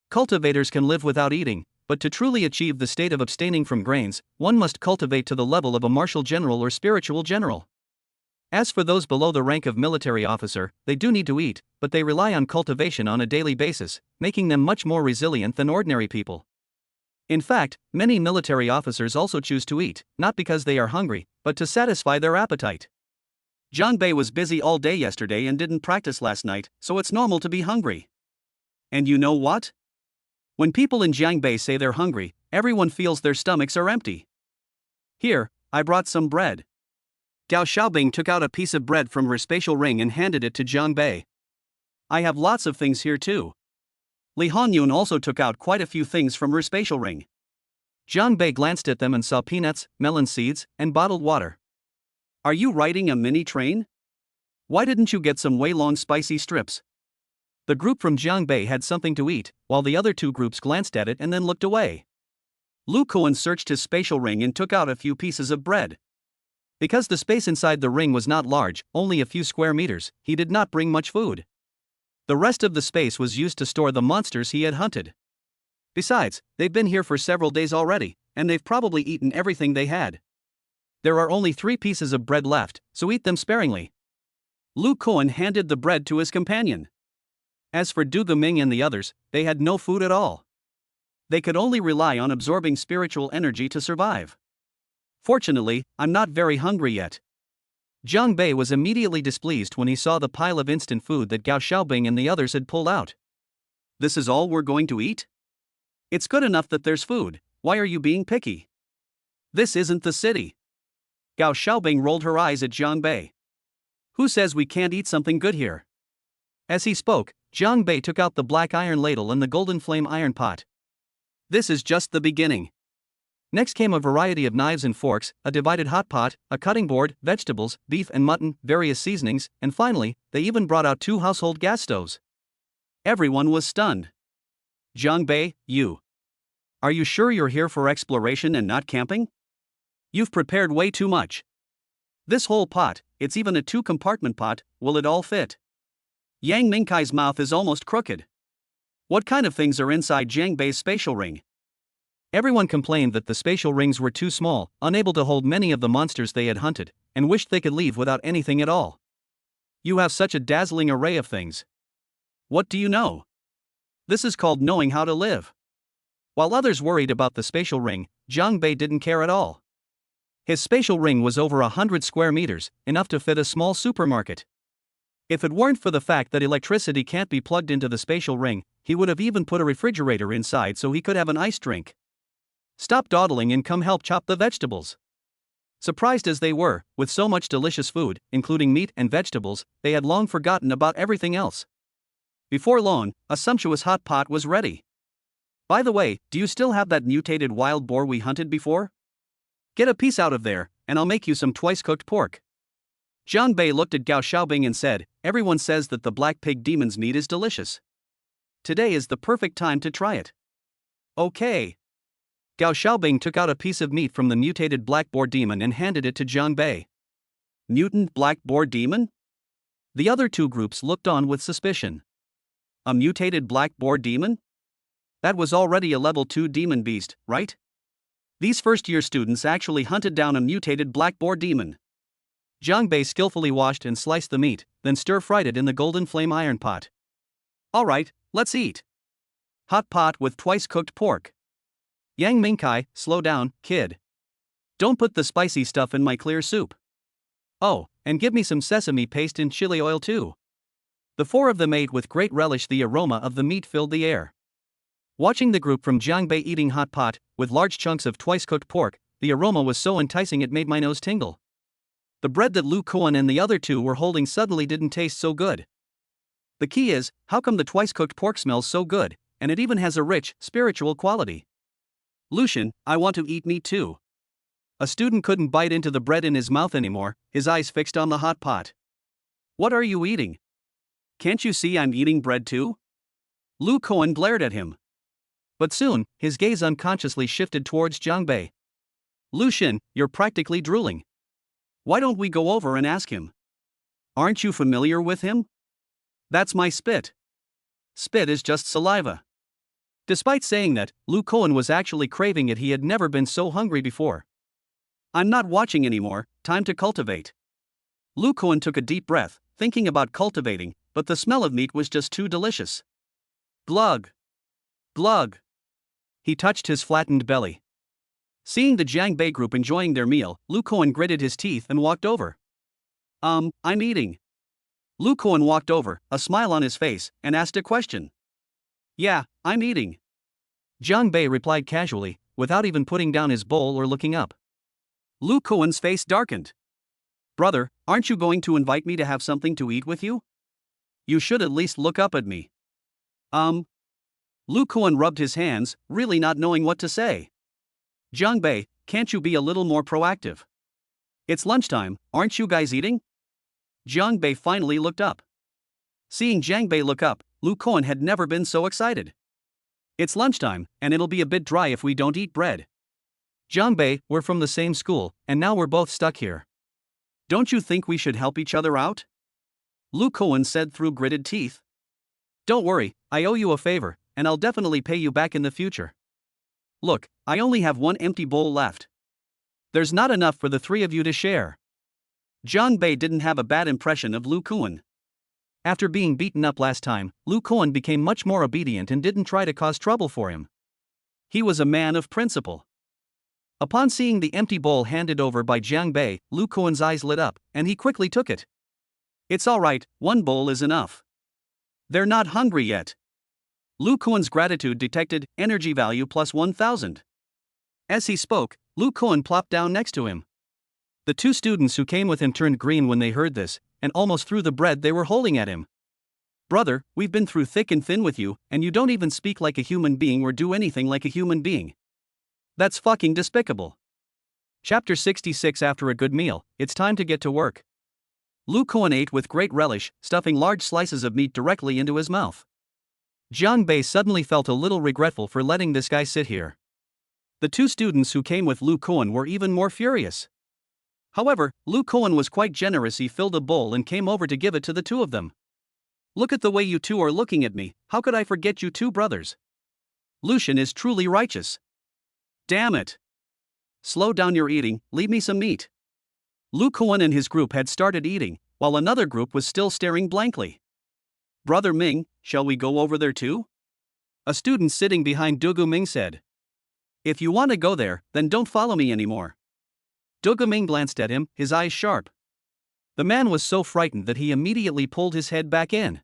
Cultivators can live without eating, but to truly achieve the state of abstaining from grains, one must cultivate to the level of a martial general or spiritual general. As for those below the rank of military officer, they do need to eat, but they rely on cultivation on a daily basis, making them much more resilient than ordinary people. In fact, many military officers also choose to eat, not because they are hungry, but to satisfy their appetite. Jiang Bei was busy all day yesterday and didn't practice last night, so it's normal to be hungry. And you know what? When people in Jiang Bei say they're hungry, everyone feels their stomachs are empty. Here, I brought some bread. Gao Xiaobing took out a piece of bread from her spatial ring and handed it to Jiang Bei. I have lots of things here too. Li Honyun also took out quite a few things from her spatial ring. Jiang Bei glanced at them and saw peanuts, melon seeds, and bottled water. Are you riding a mini train? Why didn't you get some Weilong spicy strips? The group from Jiang Bei had something to eat, while the other two groups glanced at it and then looked away. Lu Kuan searched his spatial ring and took out a few pieces of bread. Because the space inside the ring was not large, only a few square meters, he did not bring much food. The rest of the space was used to store the monsters he had hunted. Besides, they've been here for several days already, and they've probably eaten everything they had. There are only 3 pieces of bread left, so eat them sparingly. Lu Kuan handed the bread to his companion. As for Du Ming and the others, they had no food at all. They could only rely on absorbing spiritual energy to survive. Fortunately, I'm not very hungry yet. Jiang Bei was immediately displeased when he saw the pile of instant food that Gao Xiaobing and the others had pulled out. This is all we're going to eat? It's good enough that there's food, why are you being picky? This isn't the city. Gao Xiaobing rolled her eyes at Jiang Bei. Who says we can't eat something good here? As he spoke, Jiang Bei took out the black iron ladle and the golden flame iron pot. This is just the beginning. Next came a variety of knives and forks, a divided hot pot, a cutting board, vegetables, beef and mutton, various seasonings, and finally, they even brought out 2 household gas stoves. Everyone was stunned. Jiang Bei, are you sure you're here for exploration and not camping? You've prepared way too much. This whole pot, it's even a 2-compartment pot, will it all fit? Yang Mingkai's mouth is almost crooked. What kind of things are inside Jiang Bei's spatial ring? Everyone complained that the spatial rings were too small, unable to hold many of the monsters they had hunted, and wished they could leave without anything at all. You have such a dazzling array of things. What do you know? This is called knowing how to live. While others worried about the spatial ring, Jiang Bei didn't care at all. His spatial ring was over 100 square meters, enough to fit a small supermarket. If it weren't for the fact that electricity can't be plugged into the spatial ring, he would have even put a refrigerator inside so he could have an iced drink. Stop dawdling and come help chop the vegetables. Surprised as they were, with so much delicious food, including meat and vegetables, they had long forgotten about everything else. Before long, a sumptuous hot pot was ready. By the way, do you still have that mutated wild boar we hunted before? Get a piece out of there, and I'll make you some twice-cooked pork. Jiang Bei looked at Gao Xiaobing and said, everyone says that the black pig demon's meat is delicious. Today is the perfect time to try it. Okay. Gao Xiaobing took out a piece of meat from the mutated black boar demon and handed it to Jiang Bei. Mutant black boar demon? The other two groups looked on with suspicion. A mutated black boar demon? That was already a level 2 demon beast, right? These first-year students actually hunted down a mutated black boar demon. Jiang Bei skillfully washed and sliced the meat, then stir-fried it in the golden flame iron pot. Alright, let's eat. Hot pot with twice-cooked pork. Yang Mingkai, slow down, kid. Don't put the spicy stuff in my clear soup. Oh, and give me some sesame paste and chili oil too. The four of them ate with great relish. The aroma of the meat filled the air. Watching the group from Jiang Bei eating hot pot, with large chunks of twice-cooked pork, the aroma was so enticing it made my nose tingle. The bread that Lu Kuan and the other two were holding suddenly didn't taste so good. The key is, how come the twice-cooked pork smells so good, and it even has a rich, spiritual quality? Lucian, I want to eat meat too. A student couldn't bite into the bread in his mouth anymore, his eyes fixed on the hot pot. What are you eating? Can't you see I'm eating bread too? Lu Kuan glared at him. But soon, his gaze unconsciously shifted towards Jiang Bei. Lucian, you're practically drooling. Why don't we go over and ask him? Aren't you familiar with him? That's my spit. Spit is just saliva. Despite saying that, Lu Kuan was actually craving it. He had never been so hungry before. I'm not watching anymore, time to cultivate. Lu Kuan took a deep breath, thinking about cultivating, but the smell of meat was just too delicious. Glug. Glug. He touched his flattened belly. Seeing the Jiang Bei group enjoying their meal, Lu Kuan gritted his teeth and walked over. I'm eating. Lu Kuan walked over, a smile on his face, and asked a question. Yeah, I'm eating. Jiang Bei replied casually, without even putting down his bowl or looking up. Lu Kuan's face darkened. Brother, aren't you going to invite me to have something to eat with you? You should at least look up at me. Lu Kuan rubbed his hands, really not knowing what to say. Jiang Bei, can't you be a little more proactive? It's lunchtime, aren't you guys eating? Jiang Bei finally looked up. Seeing Jiang Bei look up, Lu Kuan had never been so excited. It's lunchtime, and it'll be a bit dry if we don't eat bread. Jiang Bei, we're from the same school, and now we're both stuck here. Don't you think we should help each other out? Lu Kuan said through gritted teeth. Don't worry, I owe you a favor, and I'll definitely pay you back in the future. Look, I only have one empty bowl left. There's not enough for the three of you to share. Jiang Bei didn't have a bad impression of Lu Kuan. After being beaten up last time, Lu Kuan became much more obedient and didn't try to cause trouble for him. He was a man of principle. Upon seeing the empty bowl handed over by Jiang Bei, Lu Kuan's eyes lit up, and he quickly took it. It's alright, one bowl is enough. They're not hungry yet. Lu Kuan's gratitude detected energy value plus 1,000. As he spoke, Lu Kuan plopped down next to him. The two students who came with him turned green when they heard this, and almost threw the bread they were holding at him. Brother, we've been through thick and thin with you, and you don't even speak like a human being or do anything like a human being. That's fucking despicable. Chapter 66. After a good meal, it's time to get to work. Lu Kuan ate with great relish, stuffing large slices of meat directly into his mouth. Jiang Bei suddenly felt a little regretful for letting this guy sit here. The two students who came with Lu Kuan were even more furious. However, Lu Kuan was quite generous. He filled a bowl and came over to give it to the two of them. Look at the way you two are looking at me, how could I forget you two brothers? Lucian is truly righteous. Damn it. Slow down your eating, leave me some meat. Lu Kuan and his group had started eating, while another group was still staring blankly. Brother Ming, shall we go over there too? A student sitting behind Dugu Ming said. If you want to go there, then don't follow me anymore. Dugu Ming glanced at him, his eyes sharp. The man was so frightened that he immediately pulled his head back in.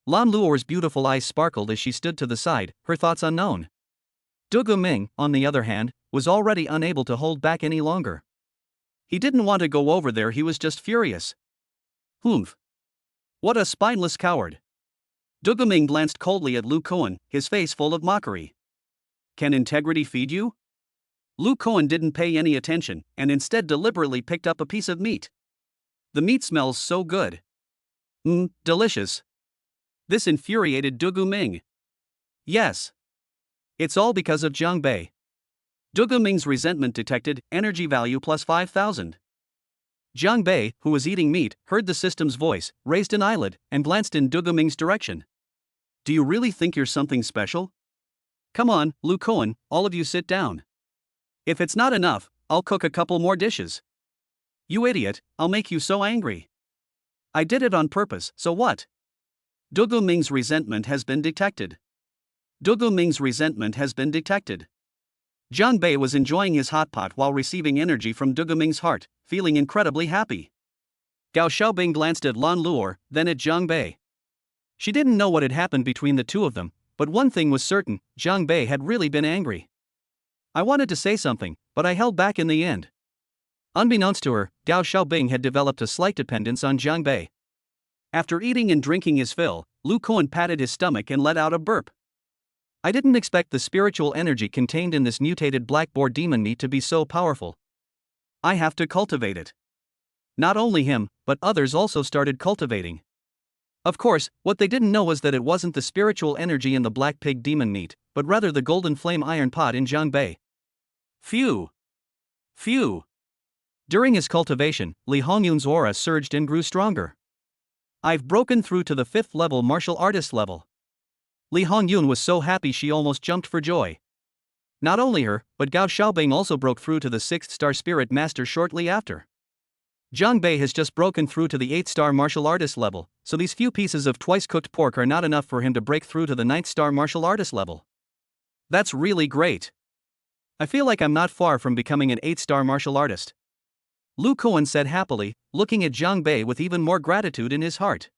Lan Luor's beautiful eyes sparkled as she stood to the side, her thoughts unknown. Dugu Ming, on the other hand, was already unable to hold back any longer. He didn't want to go over there, he was just furious. Humph. What a spineless coward. Dugu Ming glanced coldly at Lu Koan, his face full of mockery. Can integrity feed you? Lu Koan didn't pay any attention, and instead deliberately picked up a piece of meat. The meat smells so good. Delicious. This infuriated Dugu Ming. Yes. It's all because of Jiang Bei. Dugu Ming's resentment detected, energy value plus 5,000. Jiang Bei, who was eating meat, heard the system's voice, raised an eyelid, and glanced in Dugu Ming's direction. Do you really think you're something special? Come on, Lu Koan, all of you sit down. If it's not enough, I'll cook a couple more dishes. You idiot, I'll make you so angry. I did it on purpose, so what? Dugu Ming's resentment has been detected. Dugu Ming's resentment has been detected. Jiang Bei was enjoying his hot pot while receiving energy from Dugu Ming's heart, feeling incredibly happy. Gao Xiaobing glanced at Lan Luor, then at Jiang Bei. She didn't know what had happened between the two of them, but one thing was certain, Jiang Bei had really been angry. I wanted to say something, but I held back in the end. Unbeknownst to her, Gao Xiaobing had developed a slight dependence on Jiang Bei. After eating and drinking his fill, Lu Koan patted his stomach and let out a burp. I didn't expect the spiritual energy contained in this mutated black boar demon meat to be so powerful. I have to cultivate it. Not only him, but others also started cultivating. Of course, what they didn't know was that it wasn't the spiritual energy in the black pig demon meat, but rather the golden flame iron pot in Jiang Bei. Phew! Phew! During his cultivation, Li Hongyun's aura surged and grew stronger. I've broken through to the 5th level martial artist level. Li Hongyun was so happy she almost jumped for joy. Not only her, but Gao Xiaobing also broke through to the 6th star spirit master shortly after. Jiang Bei has just broken through to the 8th star martial artist level, so these few pieces of twice-cooked pork are not enough for him to break through to the 9th star martial artist level. That's really great. I feel like I'm not far from becoming an 8th star martial artist. Lu Koan said happily, looking at Jiang Bei with even more gratitude in his heart.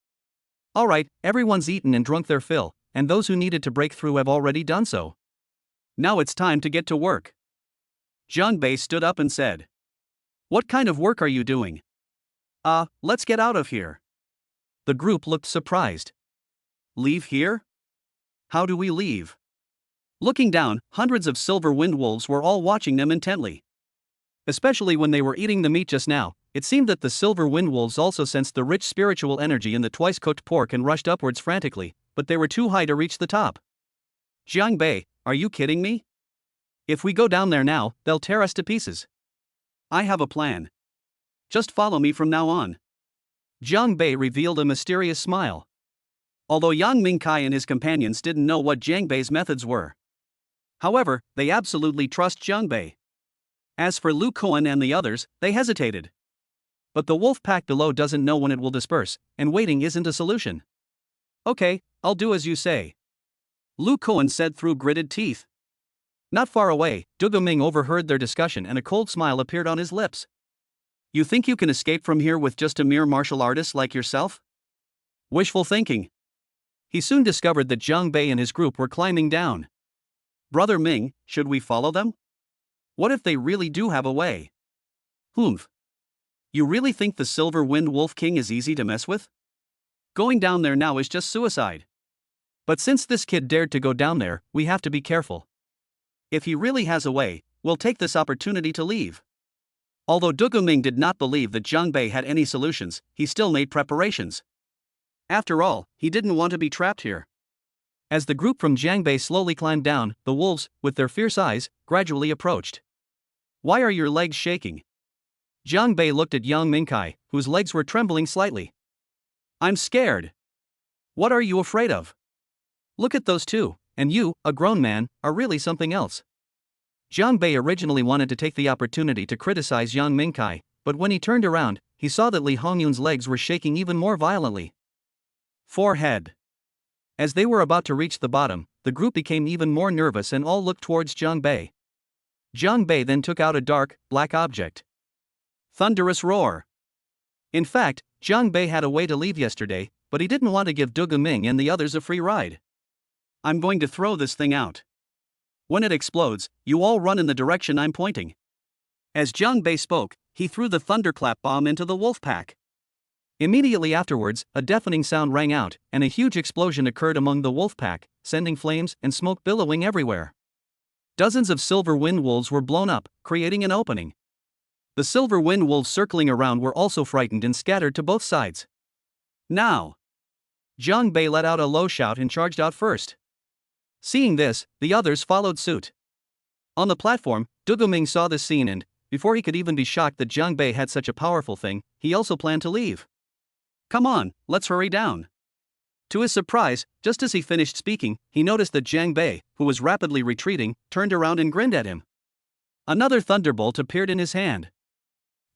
Alright, everyone's eaten and drunk their fill, and those who needed to break through have already done so. Now it's time to get to work. Jiang Bei stood up and said. What kind of work are you doing? Let's get out of here. The group looked surprised. Leave here? How do we leave? Looking down, hundreds of silver wind wolves were all watching them intently. Especially when they were eating the meat just now, it seemed that the silver wind wolves also sensed the rich spiritual energy in the twice-cooked pork and rushed upwards frantically, but they were too high to reach the top. Jiang Bei, are you kidding me? If we go down there now, they'll tear us to pieces. I have a plan. Just follow me from now on. Jiang Bei revealed a mysterious smile. Although Yang Mingkai and his companions didn't know what Jiang Bei's methods were. However, they absolutely trust Jiang Bei. As for Lu Koan and the others, they hesitated. But the wolf pack below doesn't know when it will disperse, and waiting isn't a solution. Okay, I'll do as you say. Lu Koan said through gritted teeth. Not far away, Dugu Ming overheard their discussion and a cold smile appeared on his lips. You think you can escape from here with just a mere martial artist like yourself? Wishful thinking. He soon discovered that Jiang Bei and his group were climbing down. Brother Ming, should we follow them? What if they really do have a way? Humph. You really think the Silver Wind Wolf King is easy to mess with? Going down there now is just suicide. But since this kid dared to go down there, we have to be careful. If he really has a way, we'll take this opportunity to leave. Although Dugu Ming did not believe that Jiang Bei had any solutions, he still made preparations. After all, he didn't want to be trapped here. As the group from Jiang Bei slowly climbed down, the wolves, with their fierce eyes, gradually approached. Why are your legs shaking? Jiang Bei looked at Yang Mingkai, whose legs were trembling slightly. I'm scared. What are you afraid of? Look at those two, and you, a grown man, are really something else. Jiang Bei originally wanted to take the opportunity to criticize Yang Mingkai, but when he turned around, he saw that Li Hongyun's legs were shaking even more violently. Forehead. As they were about to reach the bottom, the group became even more nervous and all looked towards Jiang Bei. Jiang Bei then took out a dark, black object. Thunderous roar. In fact, Jiang Bei had a way to leave yesterday, but he didn't want to give Du Ming and the others a free ride. I'm going to throw this thing out. When it explodes, you all run in the direction I'm pointing. As Jiang Bei spoke, he threw the thunderclap bomb into the wolf pack. Immediately afterwards, a deafening sound rang out, and a huge explosion occurred among the wolf pack, sending flames and smoke billowing everywhere. Dozens of silver wind wolves were blown up, creating an opening. The silver wind wolves circling around were also frightened and scattered to both sides. Now! Jiang Bei let out a low shout and charged out first. Seeing this, the others followed suit. On the platform, Du Ming saw this scene and, before he could even be shocked that Jiang Bei had such a powerful thing, he also planned to leave. Come on, let's hurry down. To his surprise, just as he finished speaking, he noticed that Jiang Bei, who was rapidly retreating, turned around and grinned at him. Another thunderbolt appeared in his hand.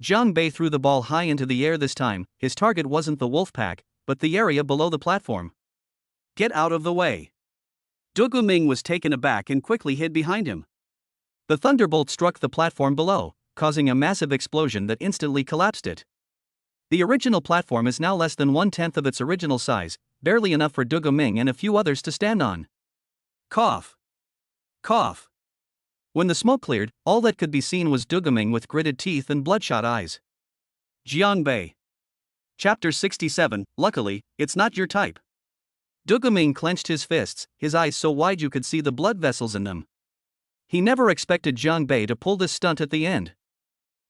Jiang Bei threw the ball high into the air this time. His target wasn't the wolf pack, but the area below the platform. Get out of the way. Du Ming was taken aback and quickly hid behind him. The thunderbolt struck the platform below, causing a massive explosion that instantly collapsed it. The original platform is now less than 1/10 of its original size, barely enough for Du Ming and a few others to stand on. Cough. Cough. When the smoke cleared, all that could be seen was Du Ming with gritted teeth and bloodshot eyes. Jiang Bei. Chapter 67, Luckily, it's not your type. Du Ming clenched his fists, his eyes so wide you could see the blood vessels in them. He never expected Jiang Bei to pull this stunt at the end.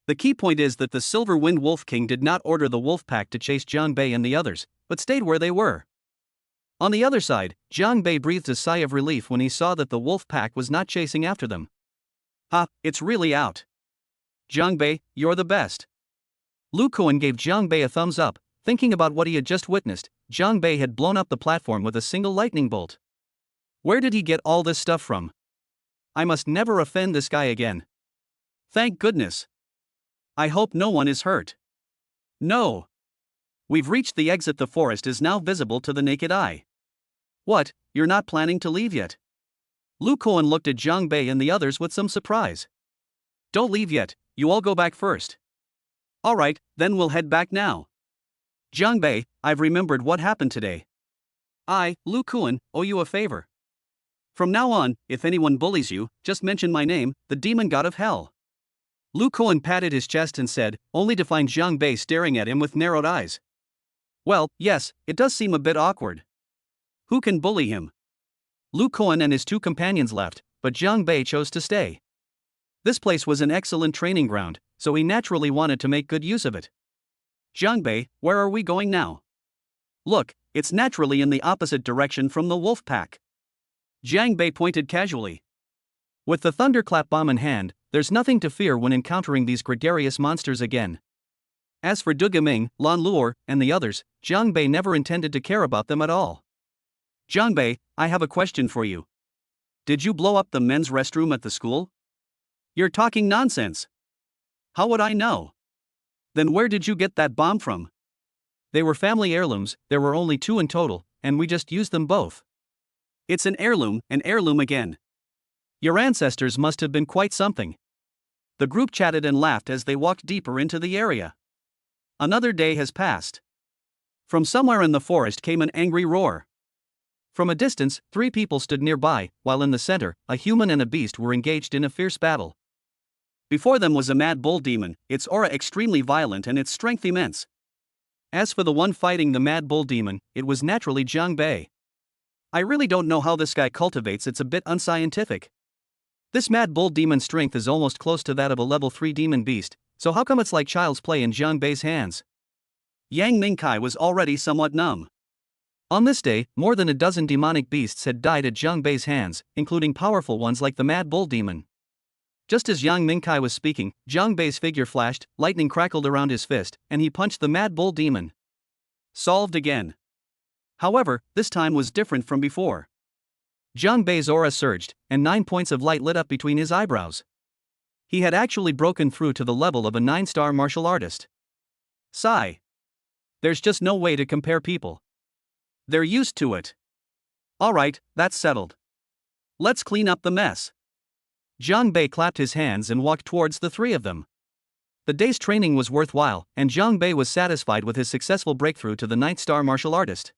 The key point is that the Silver Wind Wolf King did not order the wolf pack to chase Jiang Bei and the others, but stayed where they were. On the other side, Jiang Bei breathed a sigh of relief when he saw that the wolf pack was not chasing after them. It's really out. Jiang Bei, you're the best. Lu Kuan gave Jiang Bei a thumbs up, thinking about what he had just witnessed. Jiang Bei had blown up the platform with a single lightning bolt. Where did he get all this stuff from? I must never offend this guy again. Thank goodness. I hope no one is hurt. No. We've reached the exit. The forest is now visible to the naked eye. What, you're not planning to leave yet? Lu Kuan looked at Jiang Bei and the others with some surprise. Don't leave yet, you all go back first. Alright, then we'll head back now. Jiang Bei, I've remembered what happened today. I, Lu Kuan, owe you a favor. From now on, if anyone bullies you, just mention my name, the demon god of hell. Lu Kuan patted his chest and said, only to find Jiang Bei staring at him with narrowed eyes. Well, yes, it does seem a bit awkward. Who can bully him? Lu Kuan and his two companions left, but Jiang Bei chose to stay. This place was an excellent training ground, so he naturally wanted to make good use of it. Jiang Bei, where are we going now? Look, it's naturally in the opposite direction from the wolf pack. Jiang Bei pointed casually. With the thunderclap bomb in hand, there's nothing to fear when encountering these gregarious monsters again. As for Du Ming, Lan Luo, and the others, Jiang Bei never intended to care about them at all. Jiang Bei, I have a question for you. Did you blow up the men's restroom at the school? You're talking nonsense. How would I know? Then where did you get that bomb from? They were family heirlooms, there were only 2 in total, and we just used them both. It's an heirloom again. Your ancestors must have been quite something. The group chatted and laughed as they walked deeper into the area. Another day has passed. From somewhere in the forest came an angry roar. From a distance, 3 people stood nearby, while in the center, a human and a beast were engaged in a fierce battle. Before them was a mad bull demon, its aura extremely violent and its strength immense. As for the one fighting the mad bull demon, it was naturally Jiang Bei. I really don't know how this guy cultivates, it's a bit unscientific. This mad bull demon's strength is almost close to that of a level 3 demon beast, so how come it's like child's play in Jiang Bei's hands? Yang Mingkai was already somewhat numb. On this day, more than a dozen demonic beasts had died at Jiang Bei's hands, including powerful ones like the mad bull demon. Just as Yang Mingkai was speaking, Jiang Bei's figure flashed, lightning crackled around his fist, and he punched the mad bull demon. Solved again. However, this time was different from before. Jiang Bei's aura surged, and 9 points of light lit up between his eyebrows. He had actually broken through to the level of a 9-star martial artist. Sigh. There's just no way to compare people. They're used to it. Alright, that's settled. Let's clean up the mess. Jiang Bei clapped his hands and walked towards the three of them. The day's training was worthwhile, and Jiang Bei was satisfied with his successful breakthrough to the 9-star martial artist.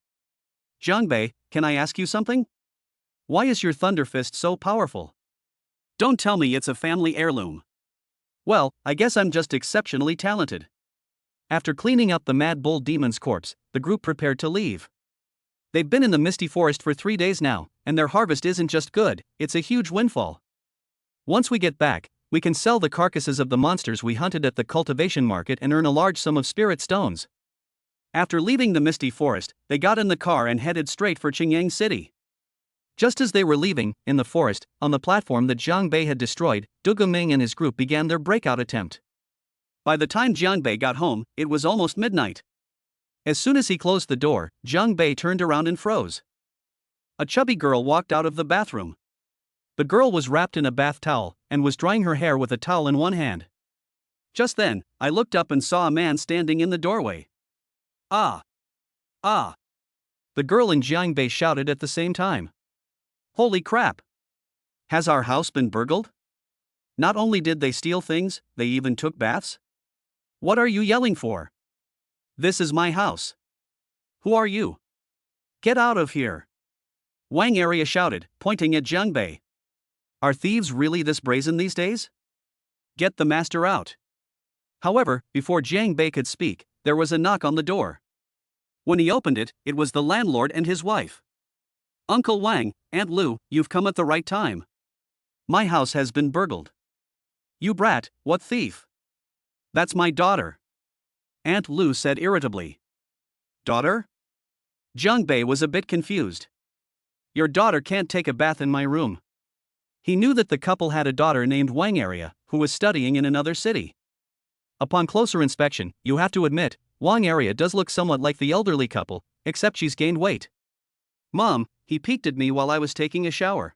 Jiang Bei, can I ask you something? Why is your thunder fist so powerful? Don't tell me it's a family heirloom. Well, I guess I'm just exceptionally talented. After cleaning up the Mad Bull Demon's corpse, the group prepared to leave. They've been in the misty forest for 3 days now, and their harvest isn't just good, it's a huge windfall. Once we get back, we can sell the carcasses of the monsters we hunted at the cultivation market and earn a large sum of spirit stones. After leaving the misty forest, they got in the car and headed straight for Qingyang City. Just as they were leaving, in the forest, on the platform that Jiang Bei had destroyed, Du Guming and his group began their breakout attempt. By the time Jiang Bei got home, it was almost midnight. As soon as he closed the door, Jiang Bei turned around and froze. A chubby girl walked out of the bathroom. The girl was wrapped in a bath towel and was drying her hair with a towel in one hand. Just then, I looked up and saw a man standing in the doorway. Ah! Ah! The girl and Jiang Bei shouted at the same time. Holy crap! Has our house been burgled? Not only did they steal things, they even took baths? What are you yelling for? This is my house. Who are you? Get out of here! Wang Area shouted, pointing at Jiang Bei. Are thieves really this brazen these days? Get the master out. However, before Jiang Bei could speak, there was a knock on the door. When he opened it, it was the landlord and his wife. Uncle Wang, Aunt Lu, you've come at the right time. My house has been burgled. You brat, what thief? That's my daughter. Aunt Lu said irritably. Daughter? Jiang Bei was a bit confused. Your daughter can't take a bath in my room. He knew that the couple had a daughter named Wang Area, who was studying in another city. Upon closer inspection, you have to admit, Wang Area does look somewhat like the elderly couple, except she's gained weight. Mom, he peeked at me while I was taking a shower.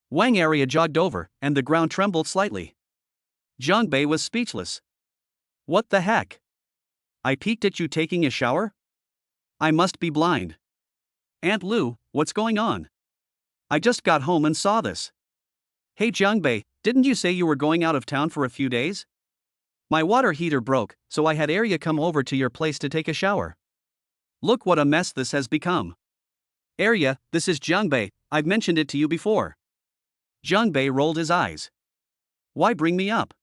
Wang Area jogged over, and the ground trembled slightly. Jiang Bei was speechless. What the heck? I peeked at you taking a shower? I must be blind. Aunt Lu, what's going on? I just got home and saw this. Hey Jiang Bei, didn't you say you were going out of town for a few days? My water heater broke, so I had Arya come over to your place to take a shower. Look what a mess this has become. Arya, this is Jiang Bei, I've mentioned it to you before. Jiang Bei rolled his eyes. Why bring me up?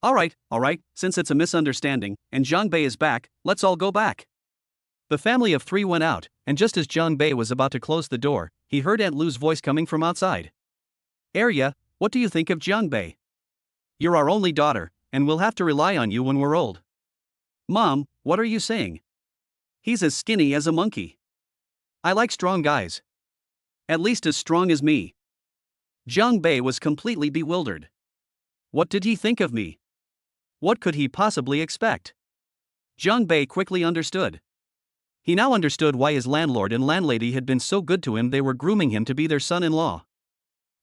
Alright, since it's a misunderstanding, and Jiang Bei is back, let's all go back. The family of 3 went out, and just as Jiang Bei was about to close the door, he heard Aunt Lu's voice coming from outside. Arya, what do you think of Jiang Bei? You're our only daughter, and we'll have to rely on you when we're old. Mom, what are you saying? He's as skinny as a monkey. I like strong guys. At least as strong as me. Jiang Bei was completely bewildered. What did he think of me? What could he possibly expect? Jiang Bei quickly understood. He now understood why his landlord and landlady had been so good to him. They were grooming him to be their son-in-law.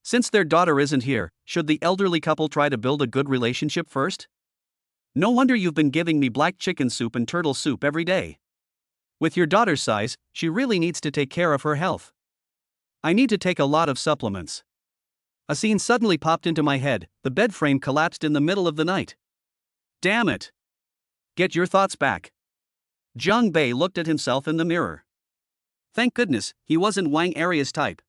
Since their daughter isn't here, should the elderly couple try to build a good relationship first? No wonder you've been giving me black chicken soup and turtle soup every day. With your daughter's size, she really needs to take care of her health. I need to take a lot of supplements. A scene suddenly popped into my head. The bed frame collapsed in the middle of the night. Damn it! Get your thoughts back. Jiang Bei looked at himself in the mirror. Thank goodness, he wasn't Wang Area's type.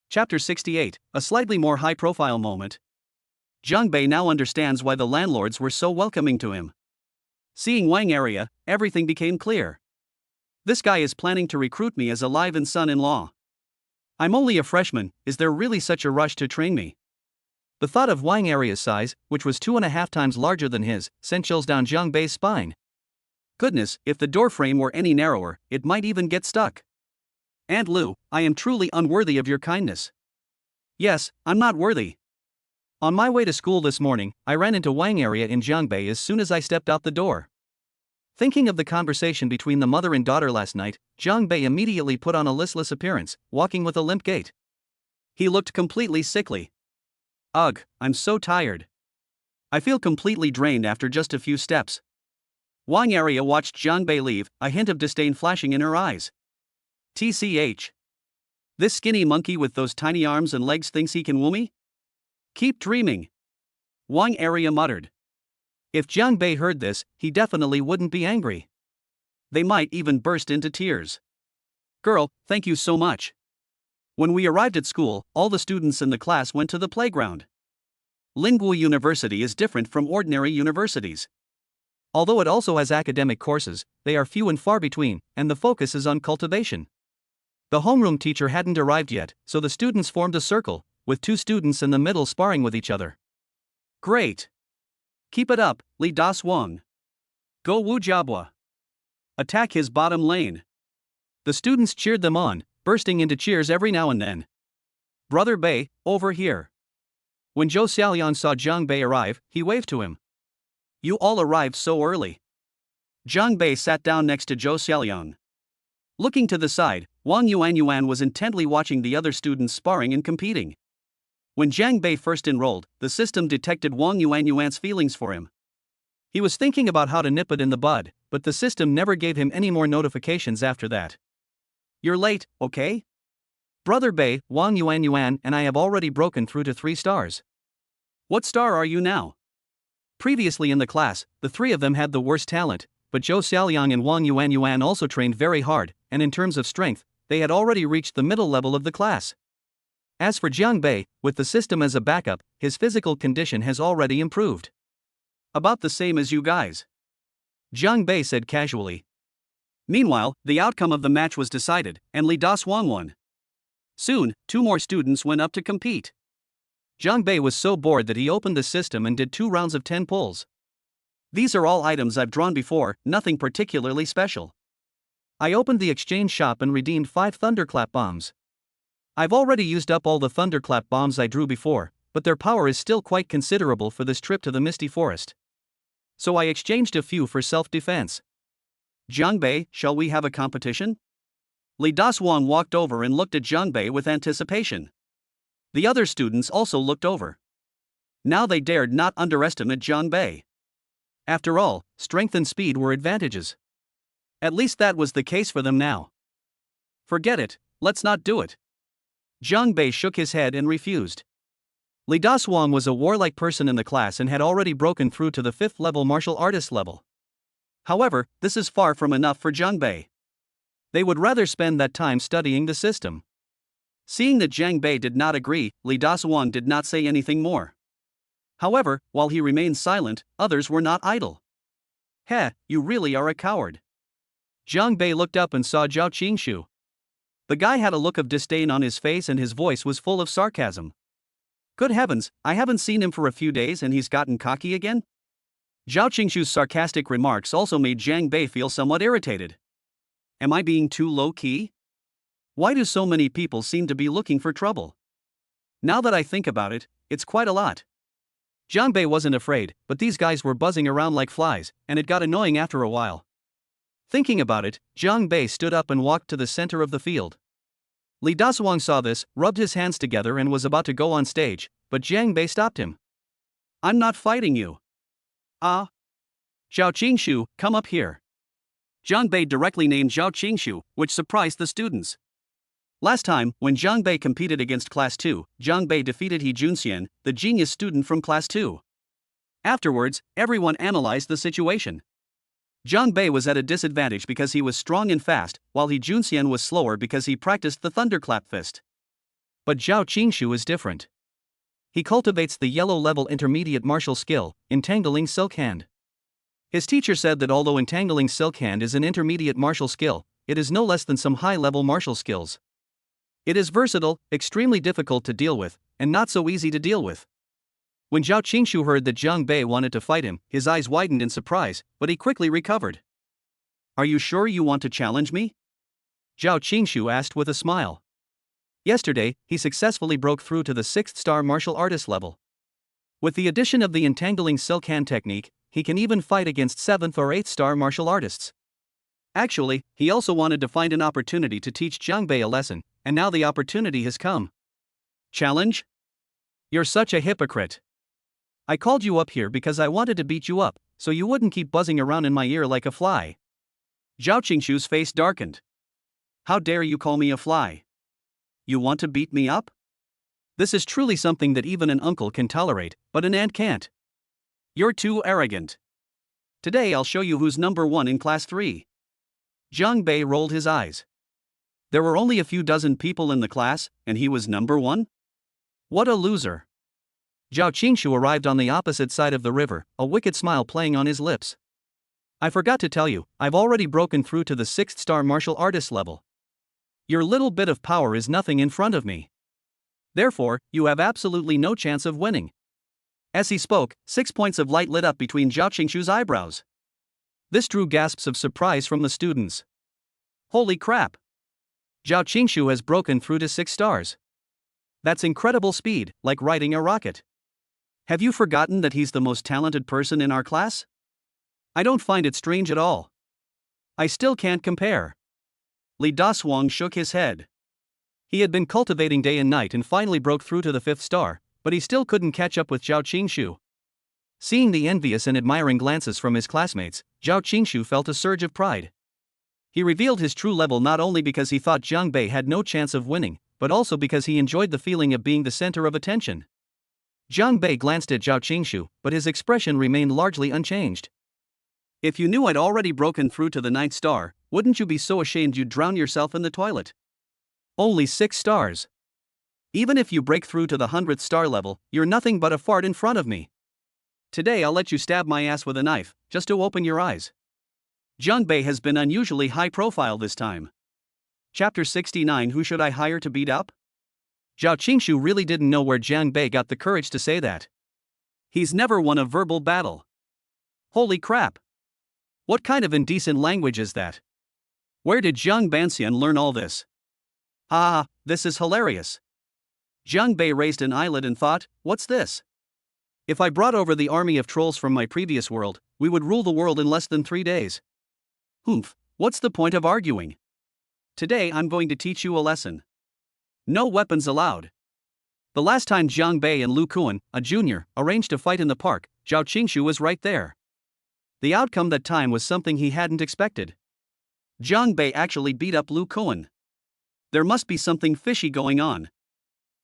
Chapter 68, a slightly more high-profile moment. Jiang Bei now understands why the landlords were so welcoming to him. Seeing Wang Area, everything became clear. This guy is planning to recruit me as a live-in son-in-law. I'm only a freshman, is there really such a rush to train me? The thought of Wang Area's size, which was 2.5 times larger than his, sent chills down Jiang Bei's spine. Goodness, if the door frame were any narrower, it might even get stuck. Aunt Lu, I am truly unworthy of your kindness. Yes, I'm not worthy. On my way to school this morning, I ran into Wang Area in Jiang Bei as soon as I stepped out the door. Thinking of the conversation between the mother and daughter last night, Jiang Bei immediately put on a listless appearance, walking with a limp gait. He looked completely sickly. Ugh, I'm so tired. I feel completely drained after just a few steps. Wang Area watched Jiang Bei leave, a hint of disdain flashing in her eyes. TCH. This skinny monkey with those tiny arms and legs thinks he can woo me? Keep dreaming. Wang Area muttered. If Jiang Bei heard this, he definitely wouldn't be angry. They might even burst into tears. Girl, thank you so much. When we arrived at school, all the students in the class went to the playground. Lingwu University is different from ordinary universities. Although it also has academic courses, they are few and far between, and the focus is on cultivation. The homeroom teacher hadn't arrived yet, so the students formed a circle, with 2 students in the middle sparring with each other. Great! Keep it up, Li Das Wang. Go Wu Jiabua. Attack his bottom lane. The students cheered them on, bursting into cheers every now and then. Brother Bei, over here. When Zhou Xiaoliang saw Jiang Bei arrive, he waved to him. You all arrived so early. Jiang Bei sat down next to Zhou Xiaoliang. Looking to the side, Wang Yuanyuan was intently watching the other students sparring and competing. When Jiang Bei first enrolled, the system detected Wang Yuanyuan's feelings for him. He was thinking about how to nip it in the bud, but the system never gave him any more notifications after that. You're late, okay? Brother Bei, Wang Yuanyuan and I have already broken through to 3 stars. What star are you now? Previously in the class, the 3 of them had the worst talent, but Zhou Xiaoliang and Wang Yuanyuan also trained very hard, and in terms of strength, they had already reached the middle level of the class. As for Jiang Bei, with the system as a backup, his physical condition has already improved. About the same as you guys. Jiang Bei said casually. Meanwhile, the outcome of the match was decided, and Li Das Wang won. Soon, 2 more students went up to compete. Jiang Bei was so bored that he opened the system and did 2 rounds of 10 pulls. These are all items I've drawn before, nothing particularly special. I opened the exchange shop and redeemed 5 thunderclap bombs. I've already used up all the thunderclap bombs I drew before, but their power is still quite considerable for this trip to the Misty Forest. So I exchanged a few for self-defense. Jiang Bei, shall we have a competition? Li Das Wang walked over and looked at Jiang Bei with anticipation. The other students also looked over. Now they dared not underestimate Jiang Bei. After all, strength and speed were advantages. At least that was the case for them now. Forget it, let's not do it. Jiang Bei shook his head and refused. Li Das Wang was a warlike person in the class and had already broken through to the 5th level martial artist level. However, this is far from enough for Jiang Bei. They would rather spend that time studying the system. Seeing that Jiang Bei did not agree, Li Das Wang did not say anything more. However, while he remained silent, others were not idle. Heh, you really are a coward. Jiang Bei looked up and saw Zhao Qingshu. The guy had a look of disdain on his face and his voice was full of sarcasm. Good heavens, I haven't seen him for a few days and he's gotten cocky again? Zhao Qingshu's sarcastic remarks also made Jiang Bei feel somewhat irritated. Am I being too low-key? Why do so many people seem to be looking for trouble? Now that I think about it, it's quite a lot. Jiang Bei wasn't afraid, but these guys were buzzing around like flies, and it got annoying after a while. Thinking about it, Jiang Bei stood up and walked to the center of the field. Li Dasuang saw this, rubbed his hands together and was about to go on stage, but Jiang Bei stopped him. I'm not fighting you. Ah. Zhao Qingshu, come up here. Jiang Bei directly named Zhao Qingshu, which surprised the students. Last time, when Jiang Bei competed against Class 2, Jiang Bei defeated He Junxian, the genius student from Class 2. Afterwards, everyone analyzed the situation. Jiang Bei was at a disadvantage because he was strong and fast, while He Junxian was slower because he practiced the thunderclap fist. But Zhao Qingshu is different. He cultivates the yellow-level intermediate martial skill, Entangling Silk Hand. His teacher said that although Entangling Silk Hand is an intermediate martial skill, it is no less than some high-level martial skills. It is versatile, extremely difficult to deal with, and not so easy to deal with. When Zhao Qingshu heard that Jiang Bei wanted to fight him, his eyes widened in surprise, but he quickly recovered. Are you sure you want to challenge me? Zhao Qingshu asked with a smile. Yesterday, he successfully broke through to the 6th star martial artist level. With the addition of the Entangling Silk Hand technique, he can even fight against 7th or 8th star martial artists. Actually, he also wanted to find an opportunity to teach Jiang Bei a lesson, and now the opportunity has come. Challenge? You're such a hypocrite. I called you up here because I wanted to beat you up, so you wouldn't keep buzzing around in my ear like a fly. Zhao Qingshu's face darkened. How dare you call me a fly? You want to beat me up? This is truly something that even an uncle can tolerate, but an aunt can't. You're too arrogant. Today I'll show you who's number one in class 3. Jiang Bei rolled his eyes. There were only a few dozen people in the class, and he was number one? What a loser. Zhao Qingshu arrived on the opposite side of the river, a wicked smile playing on his lips. I forgot to tell you, I've already broken through to the 6th star martial artist level. Your little bit of power is nothing in front of me. Therefore, you have absolutely no chance of winning. As he spoke, 6 points of light lit up between Zhao Qingshu's eyebrows. This drew gasps of surprise from the students. Holy crap! Zhao Qingshu has broken through to 6 stars. That's incredible speed, like riding a rocket. Have you forgotten that he's the most talented person in our class? I don't find it strange at all. I still can't compare. Li Dashuang shook his head. He had been cultivating day and night and finally broke through to the 5th star, but he still couldn't catch up with Zhao Qingshu. Seeing the envious and admiring glances from his classmates, Zhao Qingshu felt a surge of pride. He revealed his true level not only because he thought Jiang Bei had no chance of winning, but also because he enjoyed the feeling of being the center of attention. Jiang Bei glanced at Zhao Qingshu, but his expression remained largely unchanged. If you knew I'd already broken through to the 9th star, wouldn't you be so ashamed you'd drown yourself in the toilet? Only 6 stars. Even if you break through to the 100th star level, you're nothing but a fart in front of me. Today I'll let you stab my ass with a knife, just to open your eyes. Jiang Bei has been unusually high profile this time. Chapter 69. Who should I hire to beat up? Zhao Qingshu really didn't know where Jiang Bei got the courage to say that. He's never won a verbal battle. Holy crap! What kind of indecent language is that? Where did Jiang Banxian learn all this? Ah, this is hilarious. Jiang Bei raised an eyelid and thought, what's this? If I brought over the army of trolls from my previous world, we would rule the world in less than 3 days. Humph, what's the point of arguing? Today I'm going to teach you a lesson. No weapons allowed. The last time Jiang Bei and Lu Kuan, a junior, arranged a fight in the park, Zhao Qingshu was right there. The outcome that time was something he hadn't expected. Jiang Bei actually beat up Lu Kuan. There must be something fishy going on.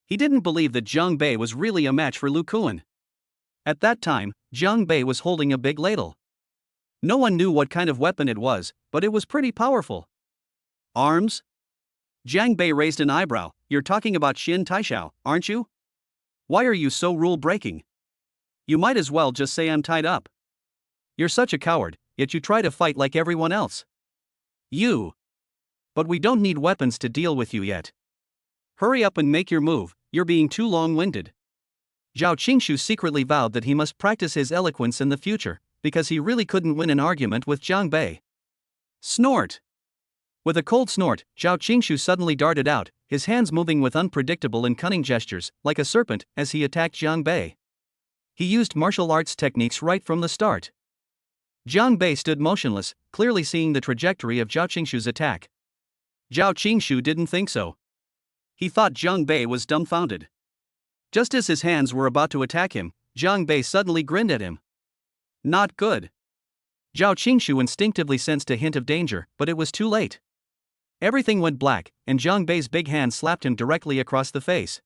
He didn't believe that Jiang Bei was really a match for Lu Kuan. At that time, Jiang Bei was holding a big ladle. No one knew what kind of weapon it was, but it was pretty powerful. Arms? Jiang Bei raised an eyebrow. You're talking about Xin Taishao, aren't you? Why are you so rule-breaking? You might as well just say I'm tied up. You're such a coward, yet you try to fight like everyone else. You. But we don't need weapons to deal with you yet. Hurry up and make your move, you're being too long-winded. Zhao Qingshu secretly vowed that he must practice his eloquence in the future, because he really couldn't win an argument with Jiang Bei. Snort! With a cold snort, Zhao Qingshu suddenly darted out, his hands moving with unpredictable and cunning gestures, like a serpent, as he attacked Jiang Bei. He used martial arts techniques right from the start. Jiang Bei stood motionless, clearly seeing the trajectory of Zhao Qingshu's attack. Zhao Qingshu didn't think so. He thought Jiang Bei was dumbfounded. Just as his hands were about to attack him, Jiang Bei suddenly grinned at him. Not good. Zhao Qingshu instinctively sensed a hint of danger, but it was too late. Everything went black, and Jiang Bei's big hand slapped him directly across the face.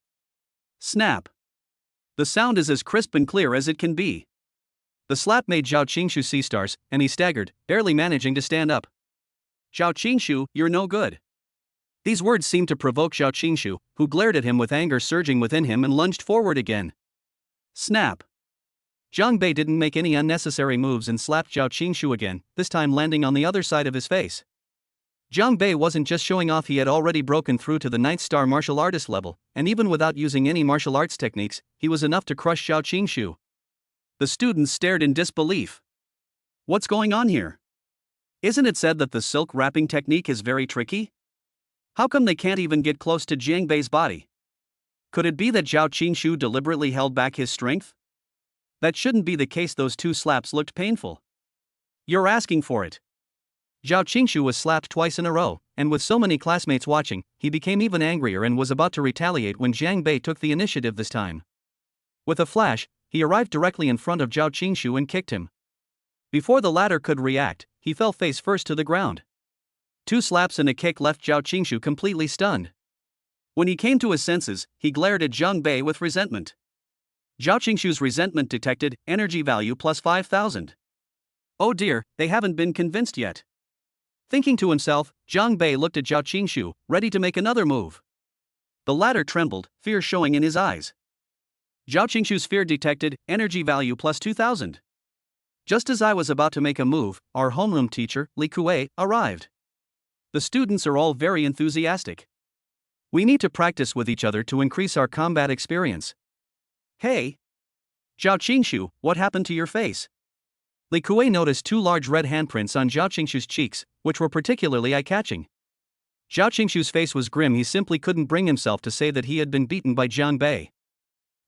Snap. The sound is as crisp and clear as it can be. The slap made Zhao Qingshu see stars, and he staggered, barely managing to stand up. Zhao Qingshu, you're no good. These words seemed to provoke Zhao Qingshu, who glared at him with anger surging within him and lunged forward again. Snap. Jiang Bei didn't make any unnecessary moves and slapped Zhao Qingshu again, this time landing on the other side of his face. Jiang Bei wasn't just showing off, he had already broken through to the 9th star martial artist level, and even without using any martial arts techniques, he was enough to crush Zhao Qingshu. The students stared in disbelief. What's going on here? Isn't it said that the silk wrapping technique is very tricky? How come they can't even get close to Jiang Bei's body? Could it be that Zhao Qingshu deliberately held back his strength? That shouldn't be the case, those 2 slaps looked painful. You're asking for it. Zhao Qingshu was slapped twice in a row, and with so many classmates watching, he became even angrier and was about to retaliate when Jiang Bei took the initiative this time. With a flash, he arrived directly in front of Zhao Qingshu and kicked him. Before the latter could react, he fell face first to the ground. 2 slaps and a kick left Zhao Qingshu completely stunned. When he came to his senses, he glared at Jiang Bei with resentment. Zhao Qingshu's resentment detected, energy value plus 5,000. Oh dear, they haven't been convinced yet. Thinking to himself, Jiang Bei looked at Zhao Qingshu, ready to make another move. The latter trembled, fear showing in his eyes. Zhao Qingshu's fear detected, energy value plus 2,000. Just as I was about to make a move, our homeroom teacher, Li Kuei, arrived. The students are all very enthusiastic. We need to practice with each other to increase our combat experience. Hey! Zhao Qingshu, what happened to your face? Li Kuei noticed two large red handprints on Zhao Qingshu's cheeks, which were particularly eye-catching. Zhao Qingshu's face was grim. He simply couldn't bring himself to say that he had been beaten by Jiang Bei.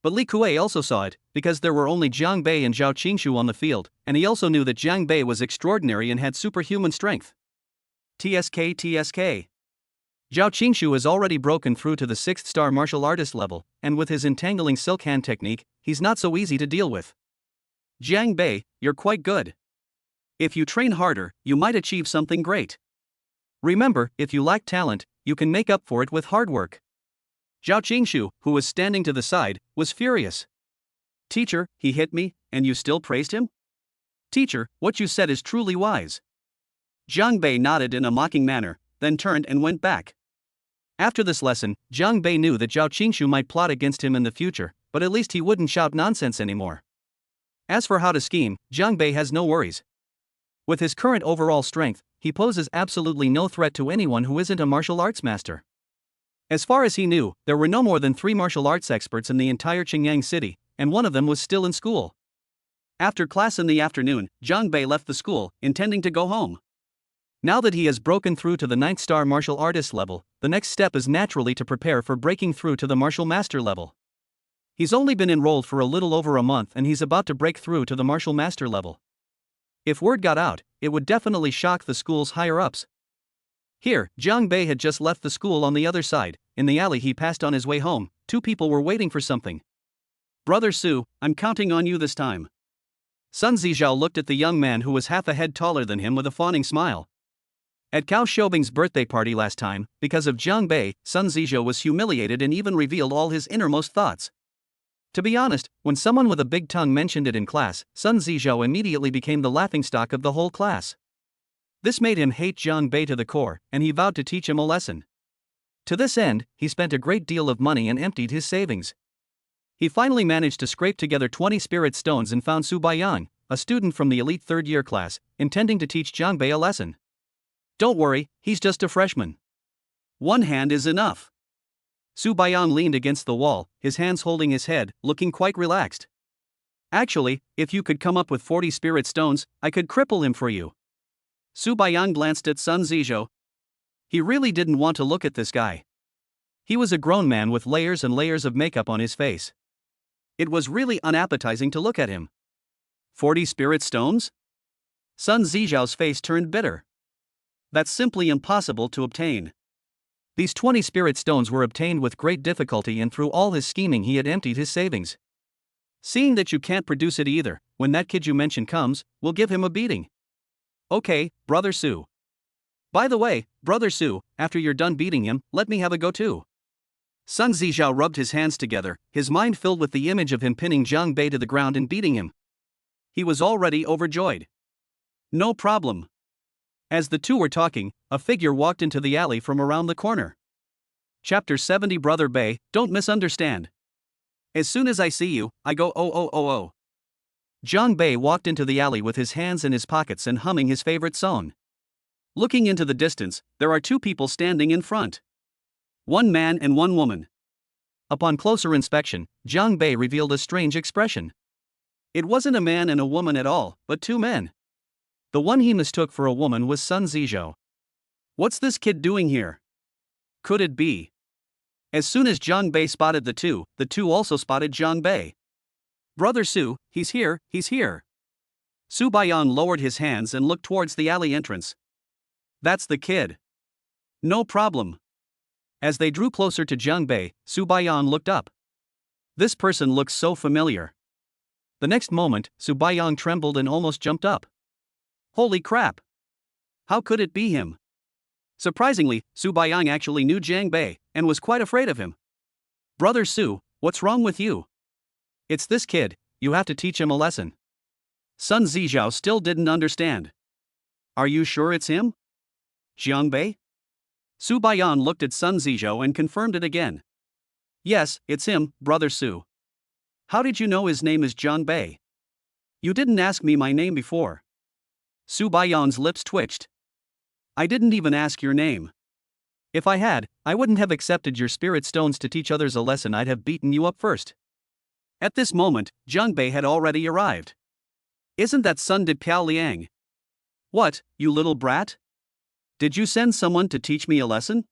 But Li Kuei also saw it, because there were only Jiang Bei and Zhao Qingshu on the field, and he also knew that Jiang Bei was extraordinary and had superhuman strength. TSK. Zhao Qingshu has already broken through to the 6th star martial artist level, and with his entangling silk hand technique, he's not so easy to deal with. Jiang Bei, you're quite good. If you train harder, you might achieve something great. Remember, if you lack talent, you can make up for it with hard work. Zhao Qingshu, who was standing to the side, was furious. Teacher, he hit me, and you still praised him? Teacher, what you said is truly wise. Jiang Bei nodded in a mocking manner, then turned and went back. After this lesson, Jiang Bei knew that Zhao Qingshu might plot against him in the future, but at least he wouldn't shout nonsense anymore. As for how to scheme, Jiang Bei has no worries. With his current overall strength, he poses absolutely no threat to anyone who isn't a martial arts master. As far as he knew, there were no more than 3 martial arts experts in the entire Qingyang city, and one of them was still in school. After class in the afternoon, Jiang Bei left the school, intending to go home. Now that he has broken through to the 9th star martial artist level, the next step is naturally to prepare for breaking through to the martial master level. He's only been enrolled for a little over a month and he's about to break through to the martial master level. If word got out, it would definitely shock the school's higher-ups. Here, Jiang Bei had just left the school on the other side. In the alley he passed on his way home, 2 people were waiting for something. Brother Su, I'm counting on you this time. Sun Zizhao looked at the young man who was half a head taller than him with a fawning smile. At Cao Xiaobing's birthday party last time, because of Jiang Bei, Sun Zizhao was humiliated and even revealed all his innermost thoughts. To be honest, when someone with a big tongue mentioned it in class, Sun Zizhao immediately became the laughingstock of the whole class. This made him hate Jiang Bei to the core, and he vowed to teach him a lesson. To this end, he spent a great deal of money and emptied his savings. He finally managed to scrape together 20 spirit stones and found Su Baiyang, a student from the elite 3rd year class, intending to teach Jiang Bei a lesson. Don't worry, he's just a freshman. One hand is enough. Su Baiyang leaned against the wall, his hands holding his head, looking quite relaxed. Actually, if you could come up with 40 spirit stones, I could cripple him for you. Su Baiyang glanced at Sun Zizhao. He really didn't want to look at this guy. He was a grown man with layers and layers of makeup on his face. It was really unappetizing to look at him. 40 spirit stones? Sun Zizhao's face turned bitter. That's simply impossible to obtain. These 20 spirit stones were obtained with great difficulty, and through all his scheming he had emptied his savings. Seeing that you can't produce it either, when that kid you mentioned comes, we'll give him a beating. Okay, Brother Su. By the way, Brother Su, after you're done beating him, let me have a go too. Sun Zizhao rubbed his hands together, his mind filled with the image of him pinning Jiang Bei to the ground and beating him. He was already overjoyed. No problem. As the two were talking, a figure walked into the alley from around the corner. Chapter 70. Brother Bei, don't misunderstand. As soon as I see you, I go oh. Jiang Bei walked into the alley with his hands in his pockets and humming his favorite song. Looking into the distance, there are 2 people standing in front. 1 man and 1 woman. Upon closer inspection, Jiang Bei revealed a strange expression. It wasn't a man and a woman at all, but 2 men. The one he mistook for a woman was Sun Zizhao. What's this kid doing here? Could it be? As soon as Jiang Bei spotted the two also spotted Jiang Bei. Brother Su, he's here. Su Baiyang lowered his hands and looked towards the alley entrance. That's the kid. No problem. As they drew closer to Jiang Bei, Su Baiyang looked up. This person looks so familiar. The next moment, Su Baiyang trembled and almost jumped up. Holy crap! How could it be him? Surprisingly, Su Baiyang actually knew Jiang Bei, and was quite afraid of him. Brother Su, what's wrong with you? It's this kid, you have to teach him a lesson. Sun Zizhao still didn't understand. Are you sure it's him? Jiangbei? Su Baiyan looked at Sun Zizhao and confirmed it again. Yes, it's him, Brother Su. How did you know his name is Jiangbei? You didn't ask me my name before. Su Baiyan's lips twitched. I didn't even ask your name. If I had, I wouldn't have accepted your spirit stones to teach others a lesson. I'd have beaten you up first. At this moment, Jiangbei had already arrived. Isn't that Sun de Piao Liang? What, you little brat? Did you send someone to teach me a lesson?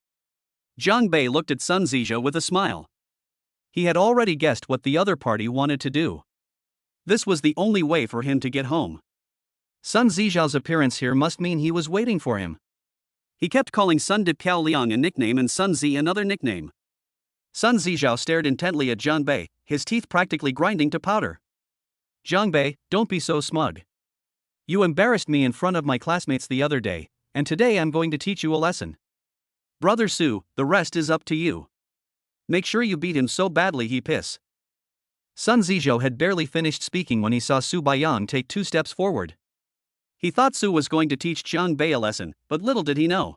Jiangbei looked at Sun Zizhao with a smile. He had already guessed what the other party wanted to do. This was the only way for him to get home. Sun Zizhao's appearance here must mean he was waiting for him. He kept calling Sun de Piao Liang a nickname and Sun Zi another nickname. Sun Zizhao stared intently at Jiangbei, his teeth practically grinding to powder. Jiangbei, don't be so smug. You embarrassed me in front of my classmates the other day, and today I'm going to teach you a lesson. Brother Su, the rest is up to you. Make sure you beat him so badly he piss. Sun Zizhao had barely finished speaking when he saw Su Baiyan take 2 steps forward. He thought Su was going to teach Jiangbei a lesson, but little did he know.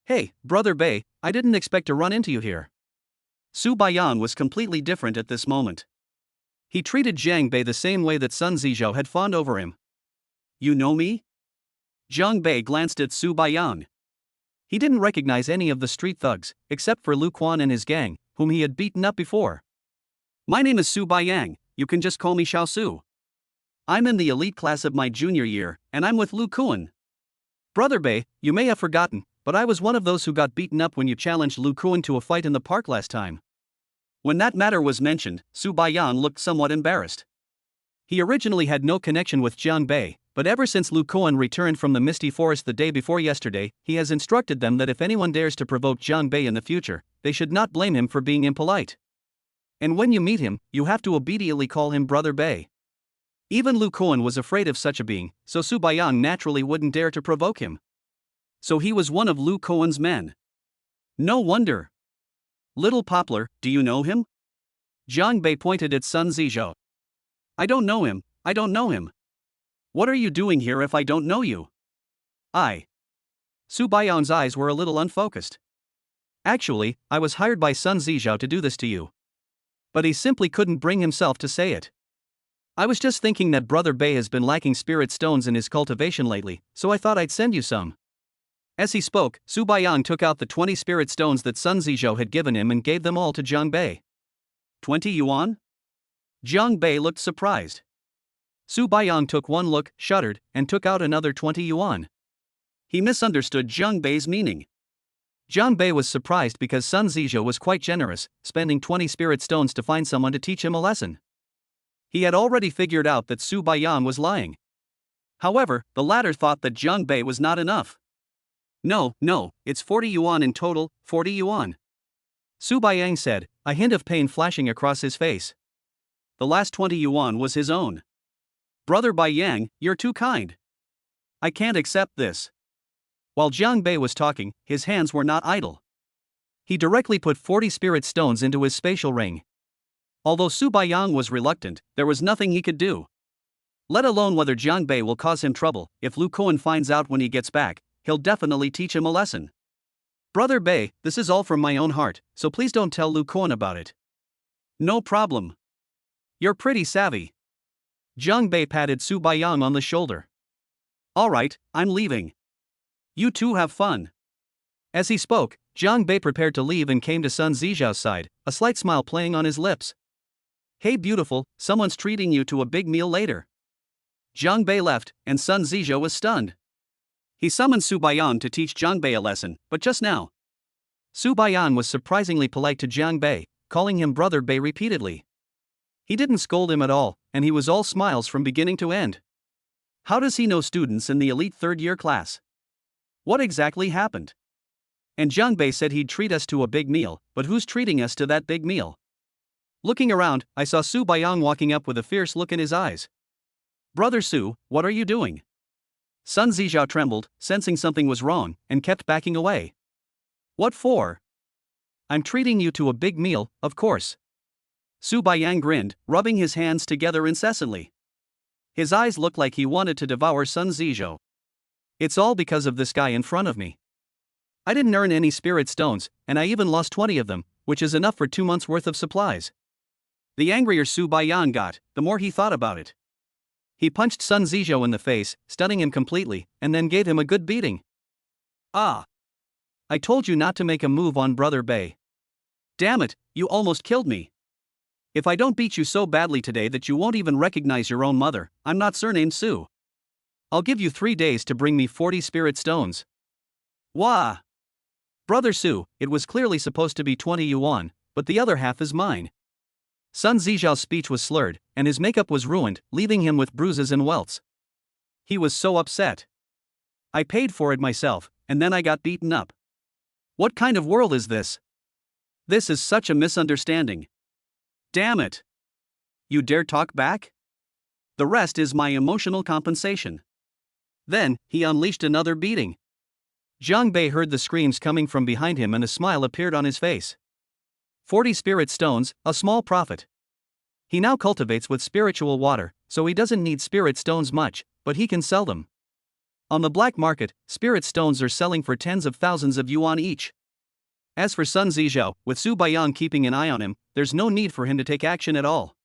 Hey, Brother Bei, I didn't expect to run into you here. Su Baiyan was completely different at this moment. He treated Jiangbei the same way that Sun Zizhao had fawned over him. You know me? Jiangbei glanced at Su Baiyan. He didn't recognize any of the street thugs, except for Lu Quan and his gang, whom he had beaten up before. My name is Su Baiyang, you can just call me Xiao Su. I'm in the elite class of my junior year, and I'm with Lu Kuan. Brother Bei, you may have forgotten, but I was one of those who got beaten up when you challenged Lu Kuan to a fight in the park last time. When that matter was mentioned, Su Baiyan looked somewhat embarrassed. He originally had no connection with Jiangbei, but ever since Lu Kuan returned from the Misty Forest the day before yesterday, he has instructed them that if anyone dares to provoke Jiangbei in the future, they should not blame him for being impolite. And when you meet him, you have to obediently call him Brother Bei. Even Lu Kuan was afraid of such a being, so Su Baiyan naturally wouldn't dare to provoke him. So he was one of Lu Kuan's men. No wonder. Little Poplar, do you know him? Jiangbei pointed at Sun Zizhao. I don't know him, I don't know him. What are you doing here if I don't know you? Su Baiyan's eyes were a little unfocused. Actually, I was hired by Sun Zizhao to do this to you. But he simply couldn't bring himself to say it. I was just thinking that Brother Bei has been lacking spirit stones in his cultivation lately, so I thought I'd send you some. As he spoke, Su Baiyan took out the 20 spirit stones that Sun Zizhao had given him and gave them all to Jiangbei. 20 yuan? Jiangbei looked surprised. Su Baiyan took one look, shuddered, and took out another 20 yuan. He misunderstood Jiangbei's meaning. Jiangbei was surprised because Sun Zizhao was quite generous, spending 20 spirit stones to find someone to teach him a lesson. He had already figured out that Su Baiyan was lying. However, the latter thought that Jiangbei was not enough. No, it's 40 yuan in total, 40 yuan. Su Baiyang said, a hint of pain flashing across his face. The last 20 yuan was his own. Brother Baiyang, you're too kind. I can't accept this. While Jiangbei was talking, his hands were not idle. He directly put 40 spirit stones into his spatial ring. Although Su Baiyang was reluctant, there was nothing he could do. Let alone whether Jiangbei will cause him trouble. If Lu Kuan finds out when he gets back, he'll definitely teach him a lesson. Brother Bei, this is all from my own heart, so please don't tell Lu Kuan about it. No problem. You're pretty savvy. Jiangbei patted Su Baiyang on the shoulder. Alright, I'm leaving. You two have fun. As he spoke, Jiangbei prepared to leave and came to Sun Zizhao's side, a slight smile playing on his lips. Hey beautiful, someone's treating you to a big meal later. Jiangbei left, and Sun Zizhao was stunned. He summoned Su Baiyan to teach Jiangbei a lesson, but just now. Su Baiyan was surprisingly polite to Jiangbei, calling him Brother Bei repeatedly. He didn't scold him at all, and he was all smiles from beginning to end. How does he know students in the elite third-year class? What exactly happened? And Jiangbei said he'd treat us to a big meal, but who's treating us to that big meal? Looking around, I saw Su Baiyan walking up with a fierce look in his eyes. Brother Su, what are you doing? Sun Zizhao trembled, sensing something was wrong, and kept backing away. What for? I'm treating you to a big meal, of course. Su Baiyang grinned, rubbing his hands together incessantly. His eyes looked like he wanted to devour Sun Zizhou. It's all because of this guy in front of me. I didn't earn any spirit stones, and I even lost 20 of them, which is enough for 2 months' worth of supplies. The angrier Su Baiyang got, the more he thought about it. He punched Sun Zizhou in the face, stunning him completely, and then gave him a good beating. Ah! I told you not to make a move on Brother Bei. Damn it, you almost killed me. If I don't beat you so badly today that you won't even recognize your own mother, I'm not surnamed Su. I'll give you 3 days to bring me 40 spirit stones. Wah! Brother Su, it was clearly supposed to be 20 yuan, but the other half is mine. Sun Zizhao's speech was slurred, and his makeup was ruined, leaving him with bruises and welts. He was so upset. I paid for it myself, and then I got beaten up. What kind of world is this? This is such a misunderstanding. Damn it! You dare talk back? The rest is my emotional compensation. Then, he unleashed another beating. Jiang Bei heard the screams coming from behind him and a smile appeared on his face. 40 spirit stones, a small profit. He now cultivates with spiritual water, so he doesn't need spirit stones much, but he can sell them. On the black market, spirit stones are selling for tens of thousands of yuan each. As for Sun Zizhou, with Su Baiyang keeping an eye on him, there's no need for him to take action at all.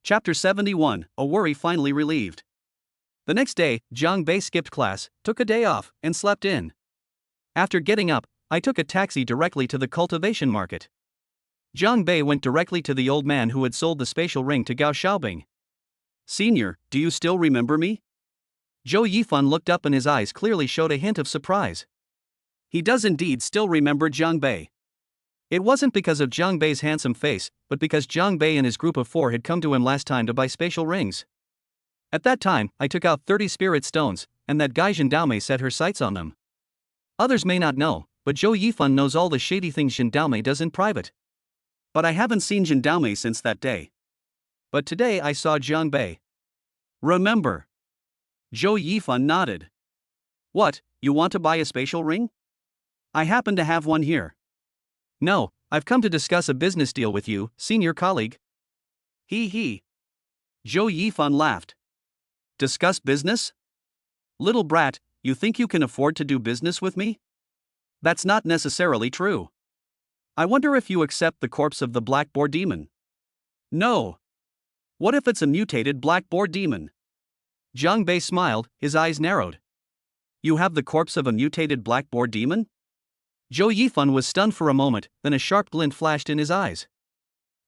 Chapter 71, a worry finally relieved. The next day, Jiang Bei skipped class, took a day off, and slept in. After getting up, I took a taxi directly to the cultivation market. Jiang Bei went directly to the old man who had sold the spatial ring to Gao Xiaobing. Senior, do you still remember me? Zhou Yifan looked up and his eyes clearly showed a hint of surprise. He does indeed still remember Jiang Bei. It wasn't because of Jiang Bei's handsome face, but because Jiang Bei and his group of 4 had come to him last time to buy spatial rings. At that time, I took out 30 spirit stones, and that guy Zhendaomei set her sights on them. Others may not know, but Zhou Yifan knows all the shady things Zhendaomei does in private. But I haven't seen Zhendaomei since that day. But today I saw Jiang Bei. Remember? Zhou Yifan nodded. What, you want to buy a spatial ring? I happen to have one here. No, I've come to discuss a business deal with you, senior colleague. He. Zhou Yifan laughed. Discuss business? Little brat, you think you can afford to do business with me? That's not necessarily true. I wonder if you accept the corpse of the black boar demon. No. What if it's a mutated black boar demon? Jiang Bei smiled, his eyes narrowed. You have the corpse of a mutated black boar demon? Zhou Yifan was stunned for a moment, then a sharp glint flashed in his eyes.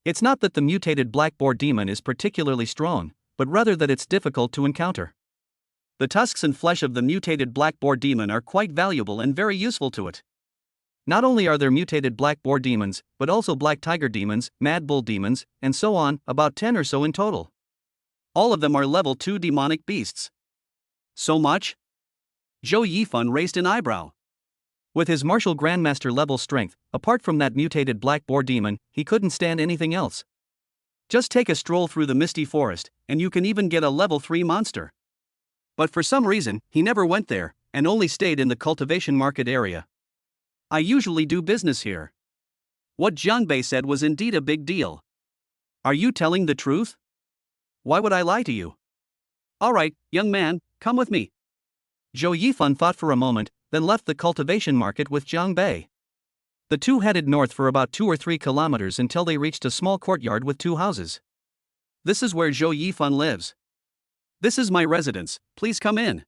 It's not that the mutated black boar demon is particularly strong, but rather that it's difficult to encounter. The tusks and flesh of the mutated black boar demon are quite valuable and very useful to it. Not only are there mutated black boar demons, but also black tiger demons, mad bull demons, and so on, about 10 or so in total. All of them are level 2 demonic beasts. So much? Zhou Yifan raised an eyebrow. With his martial grandmaster level strength, apart from that mutated black boar demon, he couldn't stand anything else. Just take a stroll through the misty forest, and you can even get a level 3 monster. But for some reason, he never went there, and only stayed in the cultivation market area. I usually do business here. What Jiang Bei said was indeed a big deal. Are you telling the truth? Why would I lie to you? Alright, young man, come with me. Zhou Yifan thought for a moment, then left the cultivation market with Jiang Bei. The two headed north for about 2 or 3 kilometers until they reached a small courtyard with 2 houses. This is where Zhou Yifan lives. This is my residence, please come in.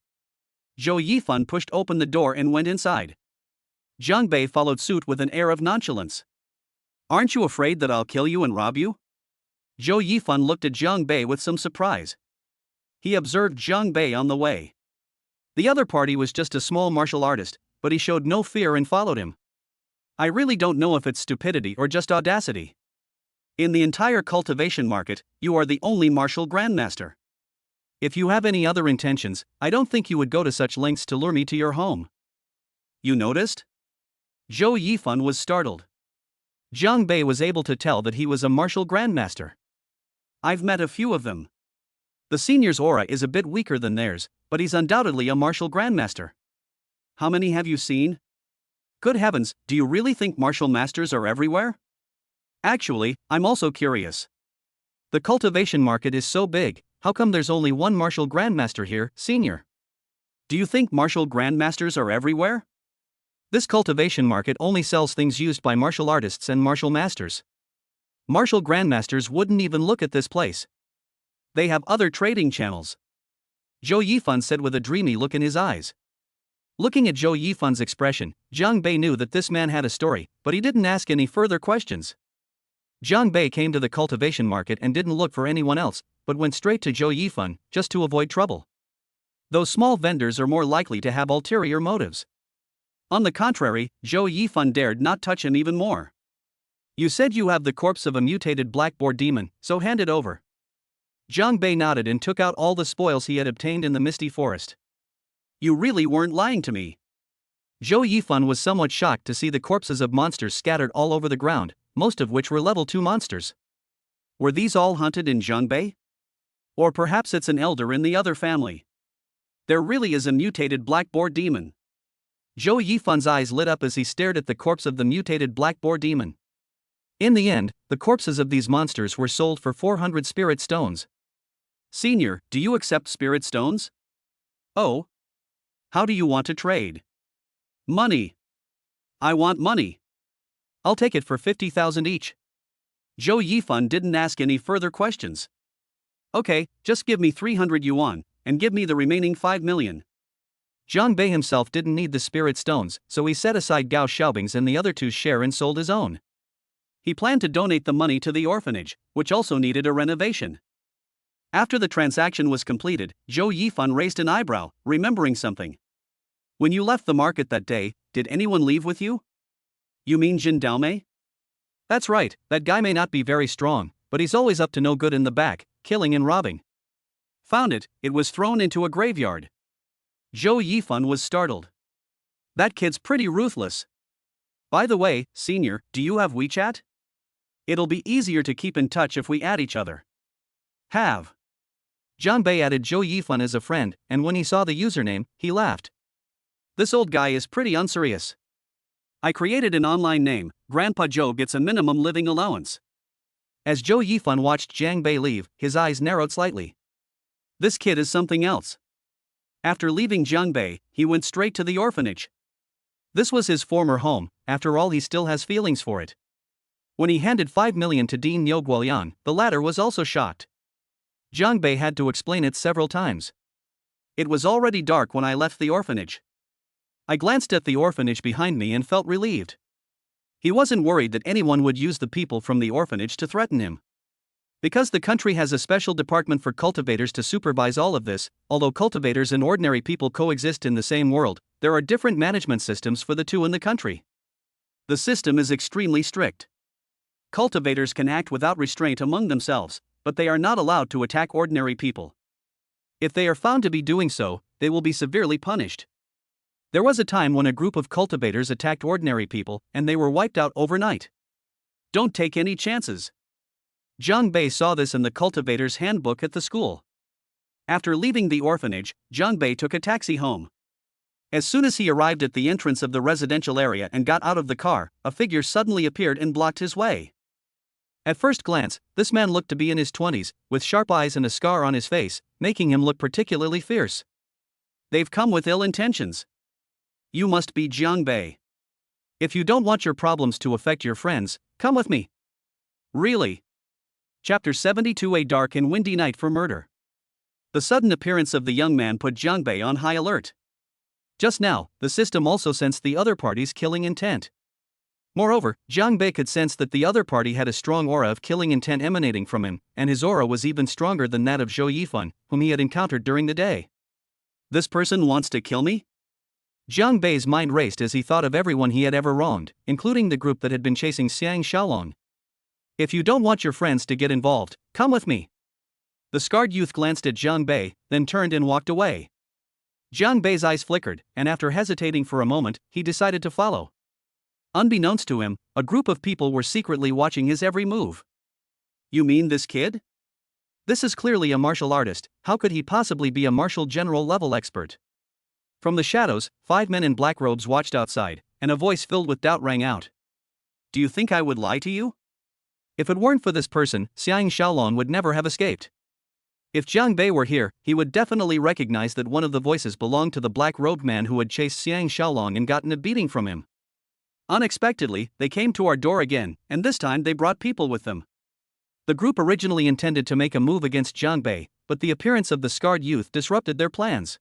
Zhou Yifan pushed open the door and went inside. Jiang Bei followed suit with an air of nonchalance. Aren't you afraid that I'll kill you and rob you? Zhou Yifan looked at Jiang Bei with some surprise. He observed Jiang Bei on the way. The other party was just a small martial artist, but he showed no fear and followed him. I really don't know if it's stupidity or just audacity. In the entire cultivation market, you are the only martial grandmaster. If you have any other intentions, I don't think you would go to such lengths to lure me to your home. You noticed? Zhou Yifan was startled. Jiang Bei was able to tell that he was a martial grandmaster. I've met a few of them. The senior's aura is a bit weaker than theirs, but he's undoubtedly a martial grandmaster. How many have you seen? Good heavens, do you really think martial masters are everywhere? Actually, I'm also curious. The cultivation market is so big, how come there's only one martial grandmaster here, senior? Do you think martial grandmasters are everywhere? This cultivation market only sells things used by martial artists and martial masters. Martial grandmasters wouldn't even look at this place. They have other trading channels, Zhou Yifan said with a dreamy look in his eyes. Looking at Zhou Yifan's expression, Jiang Bei knew that this man had a story, but he didn't ask any further questions. Jiang Bei came to the cultivation market and didn't look for anyone else, but went straight to Zhou Yifan, just to avoid trouble. Those small vendors are more likely to have ulterior motives. On the contrary, Zhou Yifan dared not touch him even more. You said you have the corpse of a mutated blackboard demon, so hand it over. Jiang Bei nodded and took out all the spoils he had obtained in the misty forest. You really weren't lying to me. Zhou Yifan was somewhat shocked to see the corpses of monsters scattered all over the ground, most of which were level 2 monsters. Were these all hunted in Zhangbei? Or perhaps it's an elder in the other family. There really is a mutated blackboard demon. Zhou Yifan's eyes lit up as he stared at the corpse of the mutated blackboard demon. In the end, the corpses of these monsters were sold for 400 spirit stones. Senior, do you accept spirit stones? Oh. How do you want to trade? Money. I want money. I'll take it for 50,000 each. Zhou Yifan didn't ask any further questions. Okay, just give me 300 yuan, and give me the remaining 5 million. Jiang Bei himself didn't need the spirit stones, so he set aside Gao Xiaobing's and the other two's share and sold his own. He planned to donate the money to the orphanage, which also needed a renovation. After the transaction was completed, Zhou Yifan raised an eyebrow, remembering something. When you left the market that day, did anyone leave with you? You mean Jin Daomei? That's right, that guy may not be very strong, but he's always up to no good in the back, killing and robbing. Found it, it was thrown into a graveyard. Zhou Yifan was startled. That kid's pretty ruthless. By the way, senior, do you have WeChat? It'll be easier to keep in touch if we add each other. Have. Jiang Bei added Zhou Yifan as a friend, and when he saw the username, he laughed. This old guy is pretty unserious. I created an online name, Grandpa Joe gets a minimum living allowance. As Zhou Yifan watched Jiang Bei leave, his eyes narrowed slightly. This kid is something else. After leaving Zhangbei, he went straight to the orphanage. This was his former home, after all he still has feelings for it. When he handed 5 million to Dean Niu Guolian, the latter was also shocked. Jiang Bei had to explain it several times. It was already dark when I left the orphanage. I glanced at the orphanage behind me and felt relieved. He wasn't worried that anyone would use the people from the orphanage to threaten him. Because the country has a special department for cultivators to supervise all of this, although cultivators and ordinary people coexist in the same world, there are different management systems for the two in the country. The system is extremely strict. Cultivators can act without restraint among themselves, but they are not allowed to attack ordinary people. If they are found to be doing so, they will be severely punished. There was a time when a group of cultivators attacked ordinary people, and they were wiped out overnight. Don't take any chances. Jiang Bei saw this in the cultivator's handbook at the school. After leaving the orphanage, Jiang Bei took a taxi home. As soon as he arrived at the entrance of the residential area and got out of the car, a figure suddenly appeared and blocked his way. At first glance, this man looked to be in his 20s, with sharp eyes and a scar on his face, making him look particularly fierce. They've come with ill intentions. You must be Jiang Bei. If you don't want your problems to affect your friends, come with me. Really? Chapter 72: A dark and windy night for murder. The sudden appearance of the young man put Jiang Bei on high alert. Just now, the system also sensed the other party's killing intent. Moreover, Jiang Bei could sense that the other party had a strong aura of killing intent emanating from him, and his aura was even stronger than that of Zhou Yifan, whom he had encountered during the day. This person wants to kill me? Jiang Bei's mind raced as he thought of everyone he had ever wronged, including the group that had been chasing Xiang Xiaolong. If you don't want your friends to get involved, come with me. The scarred youth glanced at Jiang Bei, then turned and walked away. Jiang Bei's eyes flickered, and after hesitating for a moment, he decided to follow. Unbeknownst to him, a group of people were secretly watching his every move. You mean this kid? This is clearly a martial artist, how could he possibly be a martial general level expert? From the shadows, 5 men in black robes watched outside, and a voice filled with doubt rang out. Do you think I would lie to you? If it weren't for this person, Xiang Xiaolong would never have escaped. If Jiang Bei were here, he would definitely recognize that one of the voices belonged to the black-robed man who had chased Xiang Xiaolong and gotten a beating from him. Unexpectedly, they came to our door again, and this time they brought people with them. The group originally intended to make a move against Jiang Bei, but the appearance of the scarred youth disrupted their plans.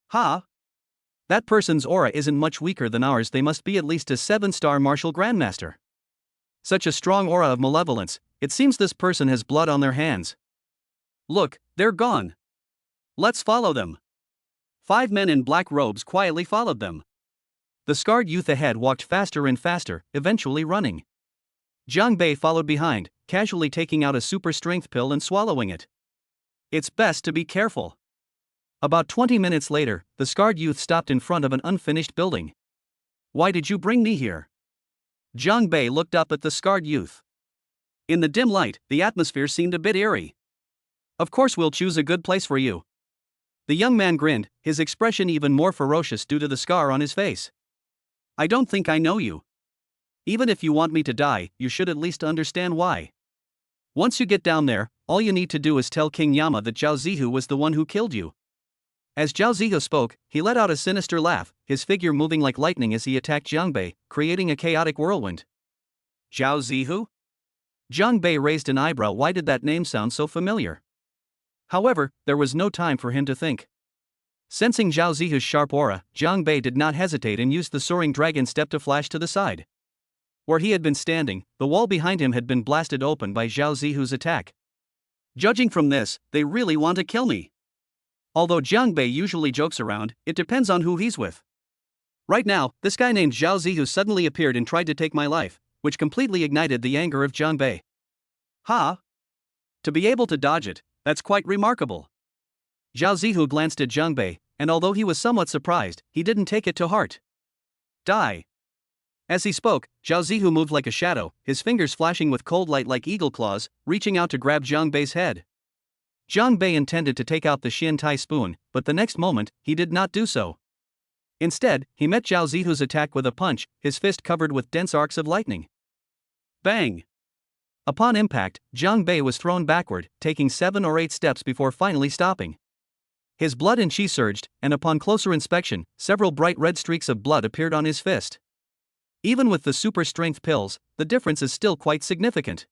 Ha! That person's aura isn't much weaker than ours. They must be at least a 7-star martial grandmaster. Such a strong aura of malevolence, it seems this person has blood on their hands. Look, they're gone. Let's follow them. 5 men in black robes quietly followed them. The scarred youth ahead walked faster and faster, eventually running. Jiang Bei followed behind, casually taking out a super strength pill and swallowing it. It's best to be careful. About 20 minutes later, the scarred youth stopped in front of an unfinished building. Why did you bring me here? Jiang Bei looked up at the scarred youth. In the dim light, the atmosphere seemed a bit eerie. Of course we'll choose a good place for you. The young man grinned, his expression even more ferocious due to the scar on his face. I don't think I know you. Even if you want me to die, you should at least understand why. Once you get down there, all you need to do is tell King Yama that Zhao Zihu was the one who killed you. As Zhao Zihu spoke, he let out a sinister laugh, his figure moving like lightning as he attacked Jiang Bei, creating a chaotic whirlwind. Zhao Zihu? Jiang Bei raised an eyebrow. Why did that name sound so familiar? However, there was no time for him to think. Sensing Zhao Zihu's sharp aura, Jiang Bei did not hesitate and used the soaring dragon step to flash to the side. Where he had been standing, the wall behind him had been blasted open by Zhao Zihu's attack. Judging from this, they really want to kill me. Although Jiang Bei usually jokes around, it depends on who he's with. Right now, this guy named Zhao Zihu suddenly appeared and tried to take my life, which completely ignited the anger of Jiang Bei. Ha! To be able to dodge it, that's quite remarkable. Zhao Zihu glanced at Jiang Bei, and although he was somewhat surprised, he didn't take it to heart. Die. As he spoke, Zhao Zihu moved like a shadow, his fingers flashing with cold light like eagle claws, reaching out to grab Jiang Bei's head. Jiang Bei intended to take out the Xian Tai spoon, but the next moment, he did not do so. Instead, he met Zhao Zihu's attack with a punch, his fist covered with dense arcs of lightning. Bang! Upon impact, Jiang Bei was thrown backward, taking 7 or 8 steps before finally stopping. His blood and chi surged, and upon closer inspection, several bright red streaks of blood appeared on his fist. Even with the super strength pills, the difference is still quite significant.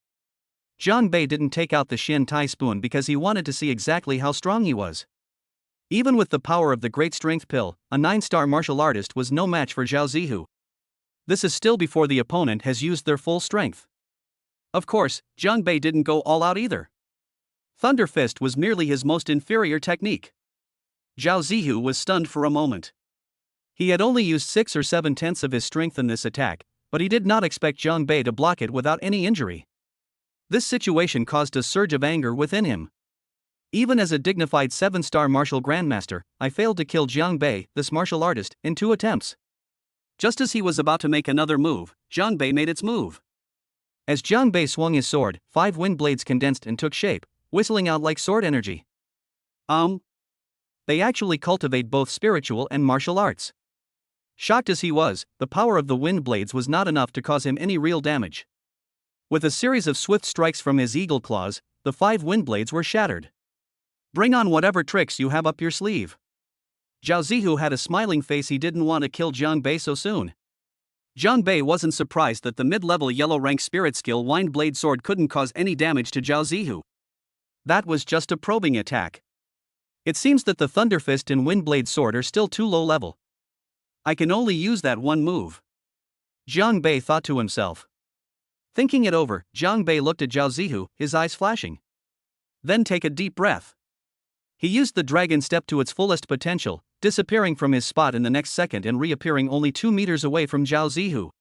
Jiang Bei didn't take out the Xian Tai spoon because he wanted to see exactly how strong he was. Even with the power of the great strength pill, a 9-star martial artist was no match for Zhao Zihu. This is still before the opponent has used their full strength. Of course, Jiang Bei didn't go all out either. Thunder Fist was merely his most inferior technique. Zhao Zihu was stunned for a moment. He had only used 6 or 7/10 of his strength in this attack, but he did not expect Jiang Bei to block it without any injury. This situation caused a surge of anger within him. Even as a dignified 7-star martial grandmaster, I failed to kill Jiang Bei, this martial artist, in 2 attempts. Just as he was about to make another move, Jiang Bei made its move. As Jiang Bei swung his sword, 5 wind blades condensed and took shape, whistling out like sword energy. They actually cultivate both spiritual and martial arts. Shocked as he was, the power of the wind blades was not enough to cause him any real damage. With a series of swift strikes from his eagle claws, the 5 wind blades were shattered. Bring on whatever tricks you have up your sleeve. Zhao Zihu had a smiling face. He didn't want to kill Jiang Bei so soon. Jiang Bei wasn't surprised that the mid-level yellow rank spirit skill Wind Blade Sword couldn't cause any damage to Zhao Zihu. That was just a probing attack. It seems that the Thunder Fist and Wind Blade Sword are still too low level. I can only use that one move. Jiang Bei thought to himself. Thinking it over, Jiang Bei looked at Zhao Zihu, his eyes flashing. Then take a deep breath. He used the dragon step to its fullest potential, disappearing from his spot in the next second and reappearing only 2 meters away from Zhao Zihu.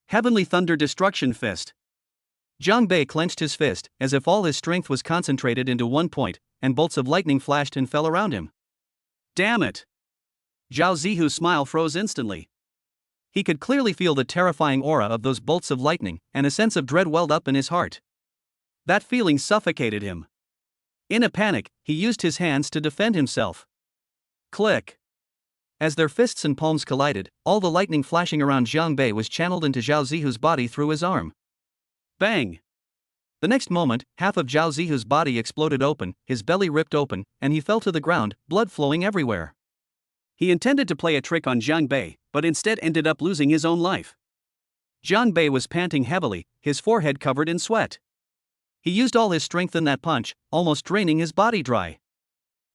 Heavenly Thunder Destruction Fist. Jiang Bei clenched his fist, as if all his strength was concentrated into one point, and bolts of lightning flashed and fell around him. Damn it! Zhao Zihu's smile froze instantly. He could clearly feel the terrifying aura of those bolts of lightning, and a sense of dread welled up in his heart. That feeling suffocated him. In a panic, he used his hands to defend himself. Click. As their fists and palms collided, all the lightning flashing around Jiang Bei was channeled into Zhao Zihu's body through his arm. Bang! The next moment, half of Zhao Zihu's body exploded open, his belly ripped open, and he fell to the ground, blood flowing everywhere. He intended to play a trick on Jiang Bei, but instead ended up losing his own life. Jiang Bei was panting heavily, his forehead covered in sweat. He used all his strength in that punch, almost draining his body dry.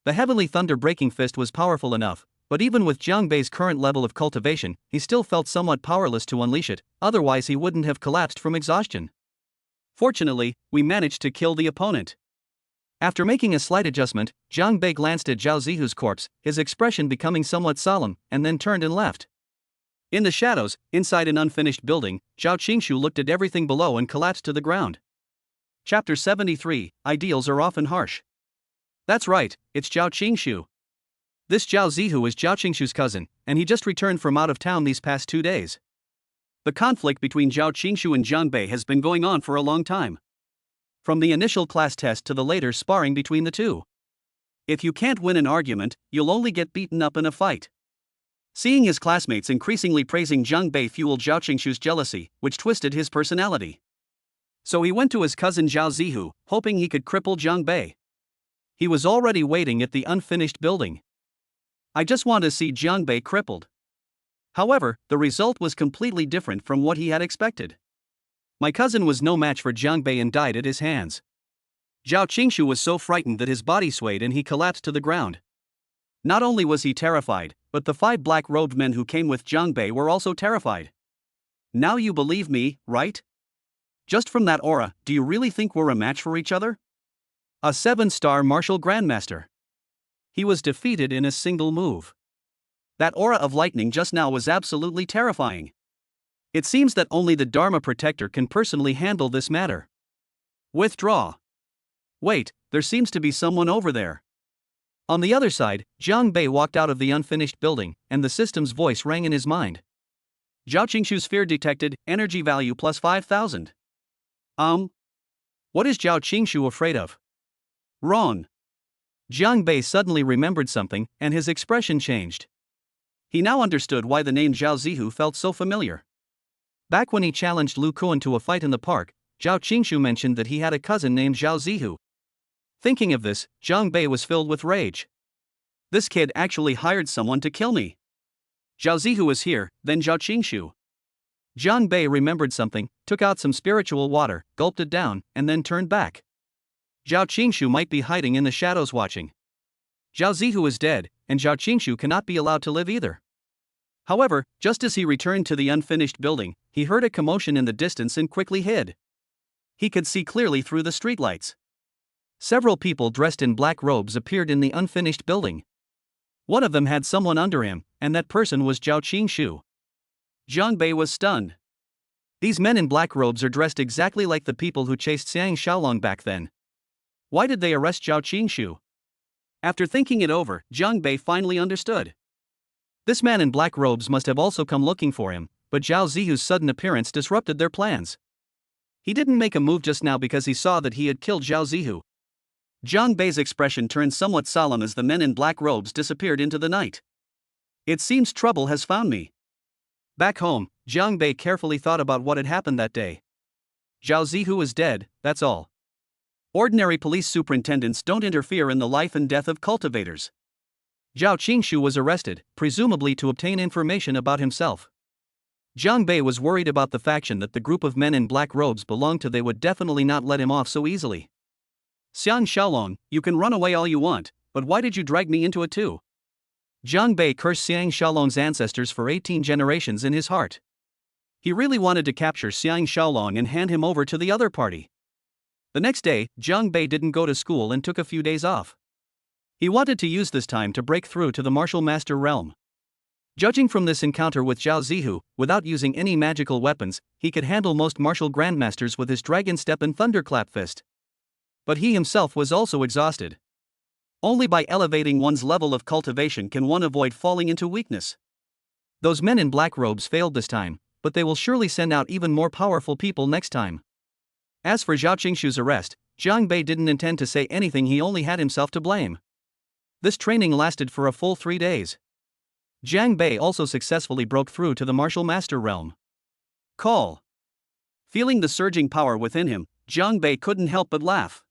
The heavenly thunder-breaking fist was powerful enough, but even with Jiang Bei's current level of cultivation, he still felt somewhat powerless to unleash it, otherwise he wouldn't have collapsed from exhaustion. Fortunately, we managed to kill the opponent. After making a slight adjustment, Jiang Bei glanced at Zhao Zihu's corpse, his expression becoming somewhat solemn, and then turned and left. In the shadows, inside an unfinished building, Zhao Qingshu looked at everything below and collapsed to the ground. Chapter 73, Ideals are often harsh. That's right, it's Zhao Qingshu. This Zhao Zihu is Zhao Qingshu's cousin, and he just returned from out of town these past 2 days. The conflict between Zhao Qingshu and Jiang Bei has been going on for a long time. From the initial class test to the later sparring between the two. If you can't win an argument, you'll only get beaten up in a fight. Seeing his classmates increasingly praising Jiang Bei fueled Zhao Qingshu's jealousy, which twisted his personality. So he went to his cousin Zhao Zihu, hoping he could cripple Jiang Bei. He was already waiting at the unfinished building. I just want to see Jiang Bei crippled. However, the result was completely different from what he had expected. My cousin was no match for Jiang Bei and died at his hands. Zhao Qingshu was so frightened that his body swayed and he collapsed to the ground. Not only was he terrified, but the 5 black-robed men who came with Jiang Bei were also terrified. Now you believe me, right? Just from that aura, do you really think we're a match for each other? A 7-star martial grandmaster. He was defeated in a single move. That aura of lightning just now was absolutely terrifying. It seems that only the Dharma Protector can personally handle this matter. Withdraw. Wait, there seems to be someone over there. On the other side, Jiang Bei walked out of the unfinished building, and the system's voice rang in his mind. Zhao Qingshu's fear detected, energy value plus 5,000. What is Zhao Qingshu afraid of? Wrong. Jiang Bei suddenly remembered something, and his expression changed. He now understood why the name Zhao Zihu felt so familiar. Back when he challenged Lu Kuan to a fight in the park, Zhao Qingshu mentioned that he had a cousin named Zhao Zihu. Thinking of this, Jiang Bei was filled with rage. This kid actually hired someone to kill me. Zhao Zihu is here, then Zhao Qingshu. Jiang Bei remembered something, took out some spiritual water, gulped it down, and then turned back. Zhao Qingshu might be hiding in the shadows watching. Zhao Zihu is dead, and Zhao Qingshu cannot be allowed to live either. However, just as he returned to the unfinished building, he heard a commotion in the distance and quickly hid. He could see clearly through the streetlights. Several people dressed in black robes appeared in the unfinished building. One of them had someone under him, and that person was Zhao Qingshu. Jiang Bei was stunned. These men in black robes are dressed exactly like the people who chased Xiang Xiaolong back then. Why did they arrest Zhao Qingshu? After thinking it over, Jiang Bei finally understood. This man in black robes must have also come looking for him, but Zhao Zihu's sudden appearance disrupted their plans. He didn't make a move just now because he saw that he had killed Zhao Zihu. Jiang Bei's expression turned somewhat solemn as the men in black robes disappeared into the night. It seems trouble has found me. Back home, Jiang Bei carefully thought about what had happened that day. Zhao Zihu is dead, that's all. Ordinary police superintendents don't interfere in the life and death of cultivators. Zhao Qingshu was arrested, presumably to obtain information about himself. Jiang Bei was worried about the faction that the group of men in black robes belonged to. They would definitely not let him off so easily. Xiang Xiaolong, you can run away all you want, but why did you drag me into it too? Jiang Bei cursed Xiang Xiaolong's ancestors for 18 generations in his heart. He really wanted to capture Xiang Xiaolong and hand him over to the other party. The next day, Jiang Bei didn't go to school and took a few days off. He wanted to use this time to break through to the martial master realm. Judging from this encounter with Zhao Zihu, without using any magical weapons, he could handle most martial grandmasters with his dragon step and thunderclap fist. But he himself was also exhausted. Only by elevating one's level of cultivation can one avoid falling into weakness. Those men in black robes failed this time, but they will surely send out even more powerful people next time. As for Zhao Qingshu's arrest, Jiang Bei didn't intend to say anything. He only had himself to blame. This training lasted for a full 3 days. Jiang Bei also successfully broke through to the martial master realm. Call. Feeling the surging power within him, Jiang Bei couldn't help but laugh.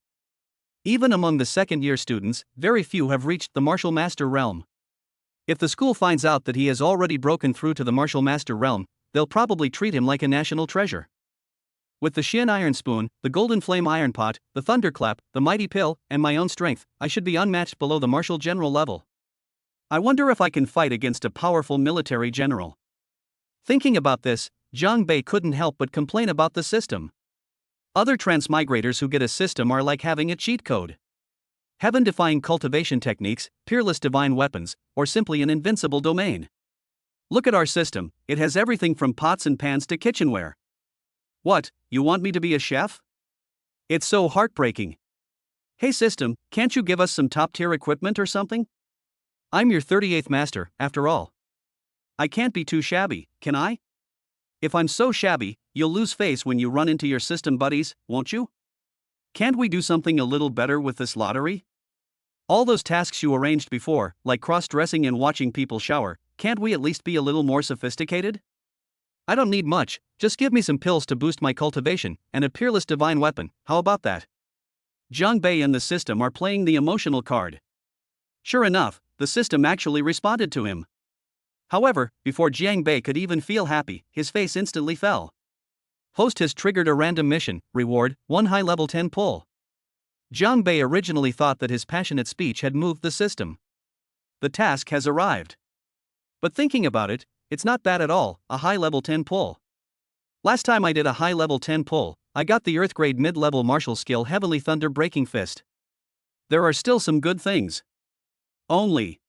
Even among the second-year students, very few have reached the martial master realm. If the school finds out that he has already broken through to the martial master realm, they'll probably treat him like a national treasure. With the Xian Iron Spoon, the Golden Flame Iron Pot, the Thunderclap, the Mighty Pill, and my own strength, I should be unmatched below the martial general level. I wonder if I can fight against a powerful military general. Thinking about this, Jiang Bei couldn't help but complain about the system. Other transmigrators who get a system are like having a cheat code. Heaven-defying cultivation techniques, peerless divine weapons, or simply an invincible domain. Look at our system, it has everything from pots and pans to kitchenware. What, you want me to be a chef? It's so heartbreaking. Hey system, can't you give us some top-tier equipment or something? I'm your 38th master, after all. I can't be too shabby, can I? If I'm so shabby, you'll lose face when you run into your system buddies, won't you? Can't we do something a little better with this lottery? All those tasks you arranged before, like cross-dressing and watching people shower, can't we at least be a little more sophisticated? I don't need much, just give me some pills to boost my cultivation, and a peerless divine weapon, how about that? Jiang Bei and the system are playing the emotional card. Sure enough, the system actually responded to him. However, before Jiang Bei could even feel happy, his face instantly fell. Host has triggered a random mission, reward, 1 high-level 10 pull. Jiang Bei originally thought that his passionate speech had moved the system. The task has arrived. But thinking about it, it's not bad at all, a high-level 10 pull. Last time I did a high-level 10 pull, I got the Earth-grade mid-level martial skill Heavenly Thunder Breaking Fist. There are still some good things. Only.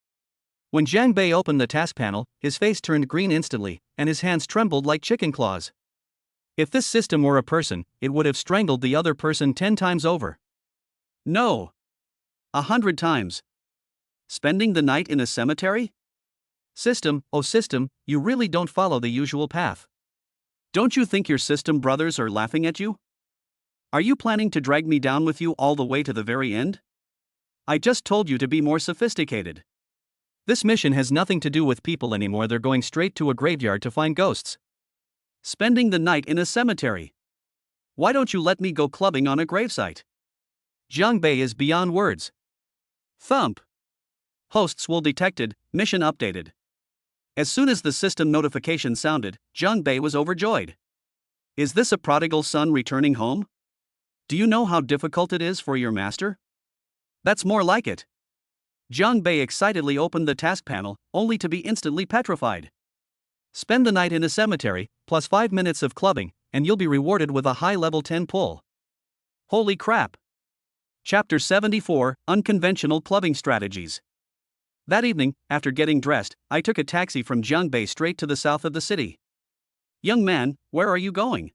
When Jiang Bei opened the task panel, his face turned green instantly, and his hands trembled like chicken claws. If this system were a person, it would have strangled the other person 10 times over. No. 100 times. Spending the night in a cemetery? System, oh system, you really don't follow the usual path. Don't you think your system brothers are laughing at you? Are you planning to drag me down with you all the way to the very end? I just told you to be more sophisticated. This mission has nothing to do with people anymore, they're going straight to a graveyard to find ghosts. Spending the night in a cemetery. Why don't you let me go clubbing on a gravesite? Jiang Bei is beyond words. Thump. Hosts will detected, mission updated. As soon as the system notification sounded, Jiang Bei was overjoyed. Is this a prodigal son returning home? Do you know how difficult it is for your master? That's more like it. Jiang Bei excitedly opened the task panel, only to be instantly petrified. Spend the night in a cemetery, plus 5 minutes of clubbing, and you'll be rewarded with a high-level 10 pull. Holy crap! Chapter 74, Unconventional Clubbing Strategies. That evening, after getting dressed, I took a taxi from Jiang Bei straight to the south of the city. Young man, where are you going?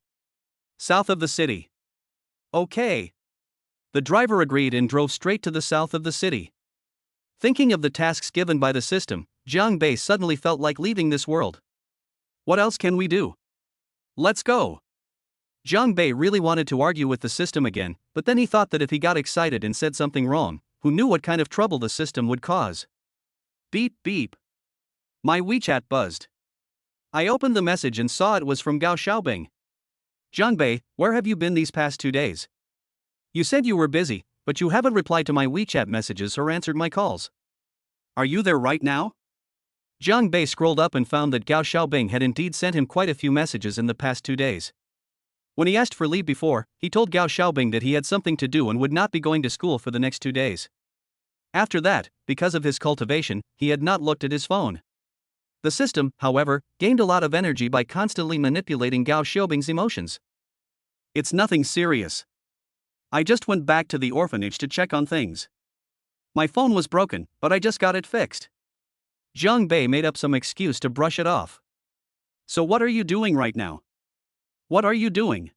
South of the city. Okay. The driver agreed and drove straight to the south of the city. Thinking of the tasks given by the system, Jiang Bei suddenly felt like leaving this world. What else can we do? Let's go. Jiang Bei really wanted to argue with the system again, but then he thought that if he got excited and said something wrong, who knew what kind of trouble the system would cause? Beep beep. My WeChat buzzed. I opened the message and saw it was from Gao Xiaobing. Jiang Bei, where have you been these past 2 days? You said you were busy, but you haven't replied to my WeChat messages or answered my calls. Are you there right now? Jiang Bei scrolled up and found that Gao Xiaobing had indeed sent him quite a few messages in the past 2 days. When he asked for leave before, he told Gao Xiaobing that he had something to do and would not be going to school for the next 2 days. After that, because of his cultivation, he had not looked at his phone. The system, however, gained a lot of energy by constantly manipulating Gao Xiaobing's emotions. It's nothing serious. I just went back to the orphanage to check on things. My phone was broken, but I just got it fixed. Jiang Bei made up some excuse to brush it off. So what are you doing right now? What are you doing?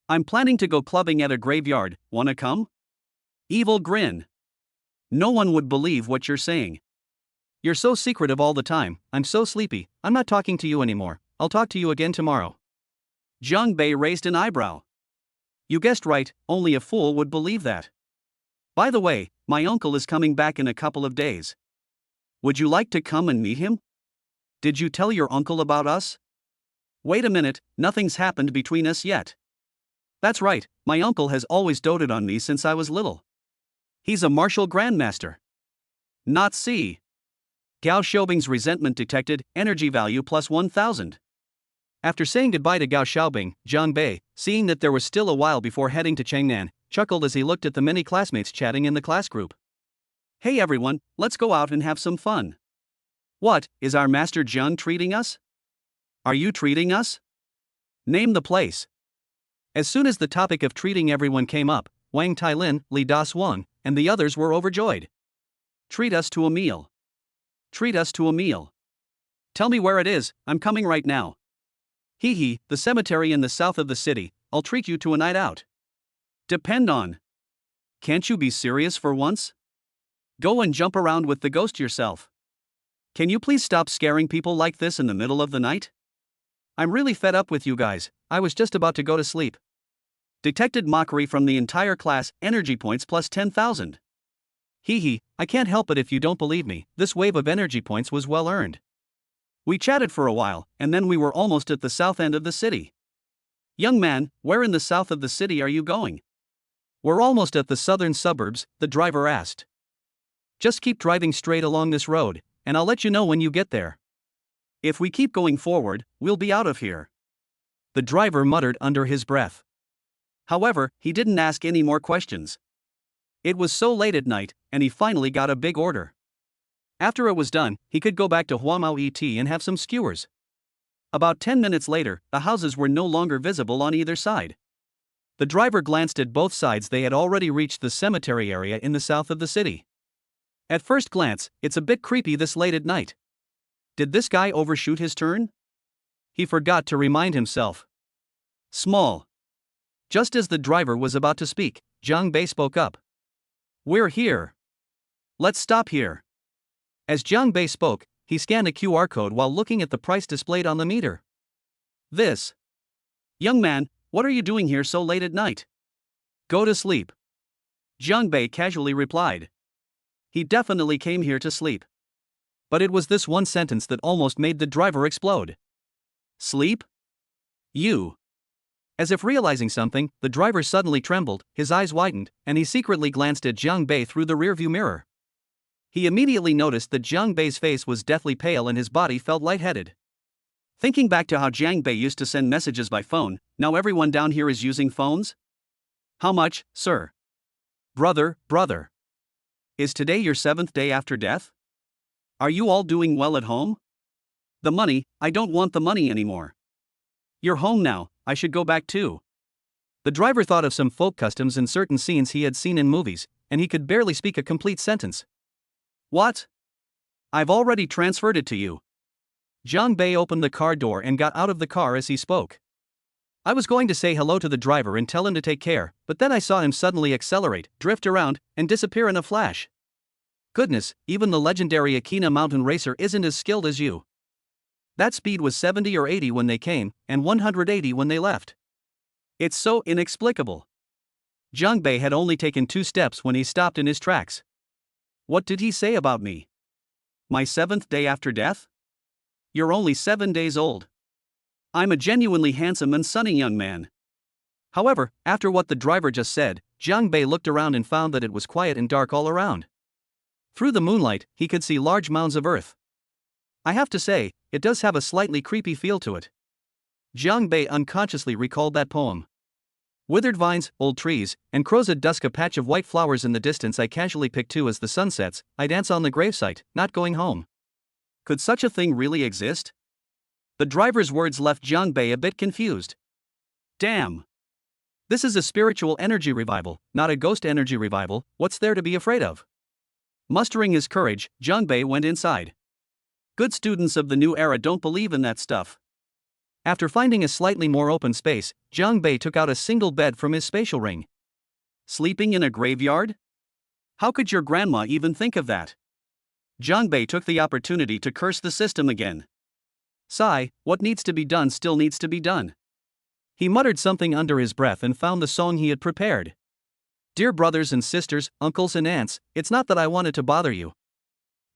I'm planning to go clubbing at a graveyard, wanna come? Evil grin. No one would believe what you're saying. You're so secretive all the time, I'm so sleepy, I'm not talking to you anymore, I'll talk to you again tomorrow. Jiang Bei raised an eyebrow. You guessed right, only a fool would believe that. By the way, my uncle is coming back in a couple of days. Would you like to come and meet him? Did you tell your uncle about us? Wait a minute, nothing's happened between us yet. That's right, my uncle has always doted on me since I was little. He's a martial grandmaster. Not C. Gao Xiaobing's resentment detected, energy value plus 1000. After saying goodbye to Gao Xiaobing, Zhang Bei, seeing that there was still a while before heading to Changnan, chuckled as he looked at the many classmates chatting in the class group. Hey everyone, let's go out and have some fun. What, is our Master Jiang treating us? Are you treating us? Name the place. As soon as the topic of treating everyone came up, Wang Tailin, Li Daswang, and the others were overjoyed. Treat us to a meal. Treat us to a meal. Tell me where it is, I'm coming right now. Hee hee, the cemetery in the south of the city, I'll treat you to a night out. Depend on. Can't you be serious for once? Go and jump around with the ghost yourself. Can you please stop scaring people like this in the middle of the night? I'm really fed up with you guys, I was just about to go to sleep. Detected mockery from the entire class, energy points plus 10,000. Hee hee, I can't help it if you don't believe me, this wave of energy points was well earned. We chatted for a while, and then we were almost at the south end of the city. Young man, where in the south of the city are you going? We're almost at the southern suburbs, the driver asked. Just keep driving straight along this road, and I'll let you know when you get there. If we keep going forward, we'll be out of here. The driver muttered under his breath. However, he didn't ask any more questions. It was so late at night, and he finally got a big order. After it was done, he could go back to Huamao Et and have some skewers. About 10 minutes later, the houses were no longer visible on either side. The driver glanced at both sides. They had already reached the cemetery area in the south of the city. At first glance, it's a bit creepy this late at night. Did this guy overshoot his turn? He forgot to remind himself. Small. Just as the driver was about to speak, Zhang Bei spoke up. We're here. Let's stop here. As Zhang Bei spoke, he scanned a QR code while looking at the price displayed on the meter. This. Young man, what are you doing here so late at night? Go to sleep. Zhang Bei casually replied. He definitely came here to sleep. But it was this one sentence that almost made the driver explode. Sleep? You. As if realizing something, the driver suddenly trembled, his eyes widened, and he secretly glanced at Zhang Bei through the rearview mirror. He immediately noticed that Zhang Bei's face was deathly pale and his body felt lightheaded. Thinking back to how Zhang Bei used to send messages by phone, now everyone down here is using phones? How much, sir? Brother. Is today your 7th day after death? Are you all doing well at home? The money, I don't want the money anymore. You're home now, I should go back too. The driver thought of some folk customs and certain scenes he had seen in movies, and he could barely speak a complete sentence. What? I've already transferred it to you. Zhang Bei opened the car door and got out of the car as he spoke. I was going to say hello to the driver and tell him to take care, but then I saw him suddenly accelerate, drift around, and disappear in a flash. Goodness, even the legendary Akina mountain racer isn't as skilled as you. That speed was 70 or 80 when they came, and 180 when they left. It's so inexplicable. Zhang Bei had only taken 2 steps when he stopped in his tracks. What did he say about me? My 7th day after death? You're only 7 days old. I'm a genuinely handsome and sunny young man. However, after what the driver just said, Zhang Bei looked around and found that it was quiet and dark all around. Through the moonlight, he could see large mounds of earth. I have to say, it does have a slightly creepy feel to it. Zhang Bei unconsciously recalled that poem. Withered vines, old trees, and crows at dusk, a patch of white flowers in the distance. I casually pick 2 as the sun sets. I dance on the gravesite, not going home. Could such a thing really exist? The driver's words left Zhang Bei a bit confused. Damn. This is a spiritual energy revival, not a ghost energy revival. What's there to be afraid of? Mustering his courage, Zhang Bei went inside. Good students of the new era don't believe in that stuff. After finding a slightly more open space, Zhang Bei took out a single bed from his spatial ring. Sleeping in a graveyard? How could your grandma even think of that? Zhang Bei took the opportunity to curse the system again. Sigh, what needs to be done still needs to be done. He muttered something under his breath and found the song he had prepared. Dear brothers and sisters, uncles and aunts, it's not that I wanted to bother you.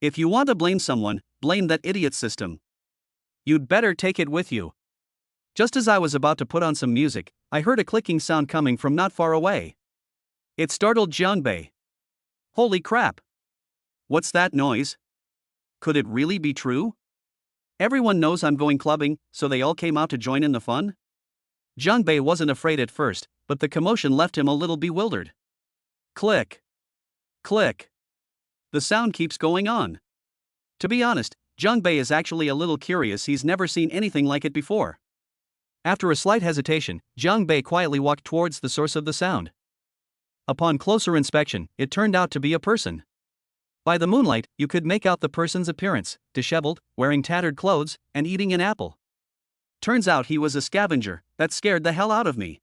If you want to blame someone, blame that idiot system. You'd better take it with you. Just as I was about to put on some music, I heard a clicking sound coming from not far away. It startled Jiangbei. Holy crap! What's that noise? Could it really be true? Everyone knows I'm going clubbing, so they all came out to join in the fun? Jiangbei wasn't afraid at first, but the commotion left him a little bewildered. Click. Click. The sound keeps going on. To be honest, Jiangbei is actually a little curious. He's never seen anything like it before. After a slight hesitation, Jiangbei quietly walked towards the source of the sound. Upon closer inspection, it turned out to be a person. By the moonlight, you could make out the person's appearance, disheveled, wearing tattered clothes, and eating an apple. Turns out he was a scavenger. That scared the hell out of me.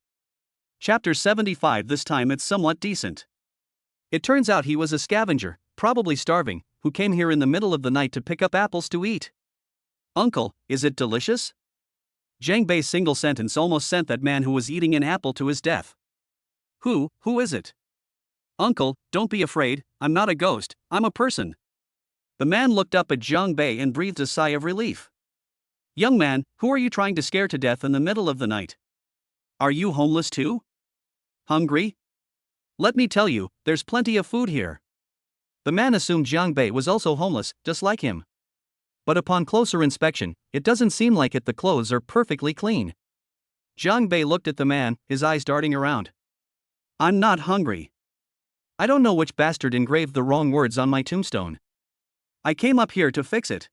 Chapter 75. This time it's somewhat decent. It turns out he was a scavenger, probably starving, who came here in the middle of the night to pick up apples to eat. Uncle, is it delicious? Jiangbei's single sentence almost sent that man who was eating an apple to his death. Who is it? Uncle, don't be afraid, I'm not a ghost, I'm a person. The man looked up at Jiangbei and breathed a sigh of relief. Young man, who are you trying to scare to death in the middle of the night? Are you homeless too? Hungry? Let me tell you, there's plenty of food here. The man assumed Jiangbei was also homeless, just like him. But upon closer inspection, it doesn't seem like it. The clothes are perfectly clean. Jiangbei looked at the man, his eyes darting around. I'm not hungry. I don't know which bastard engraved the wrong words on my tombstone. I came up here to fix it.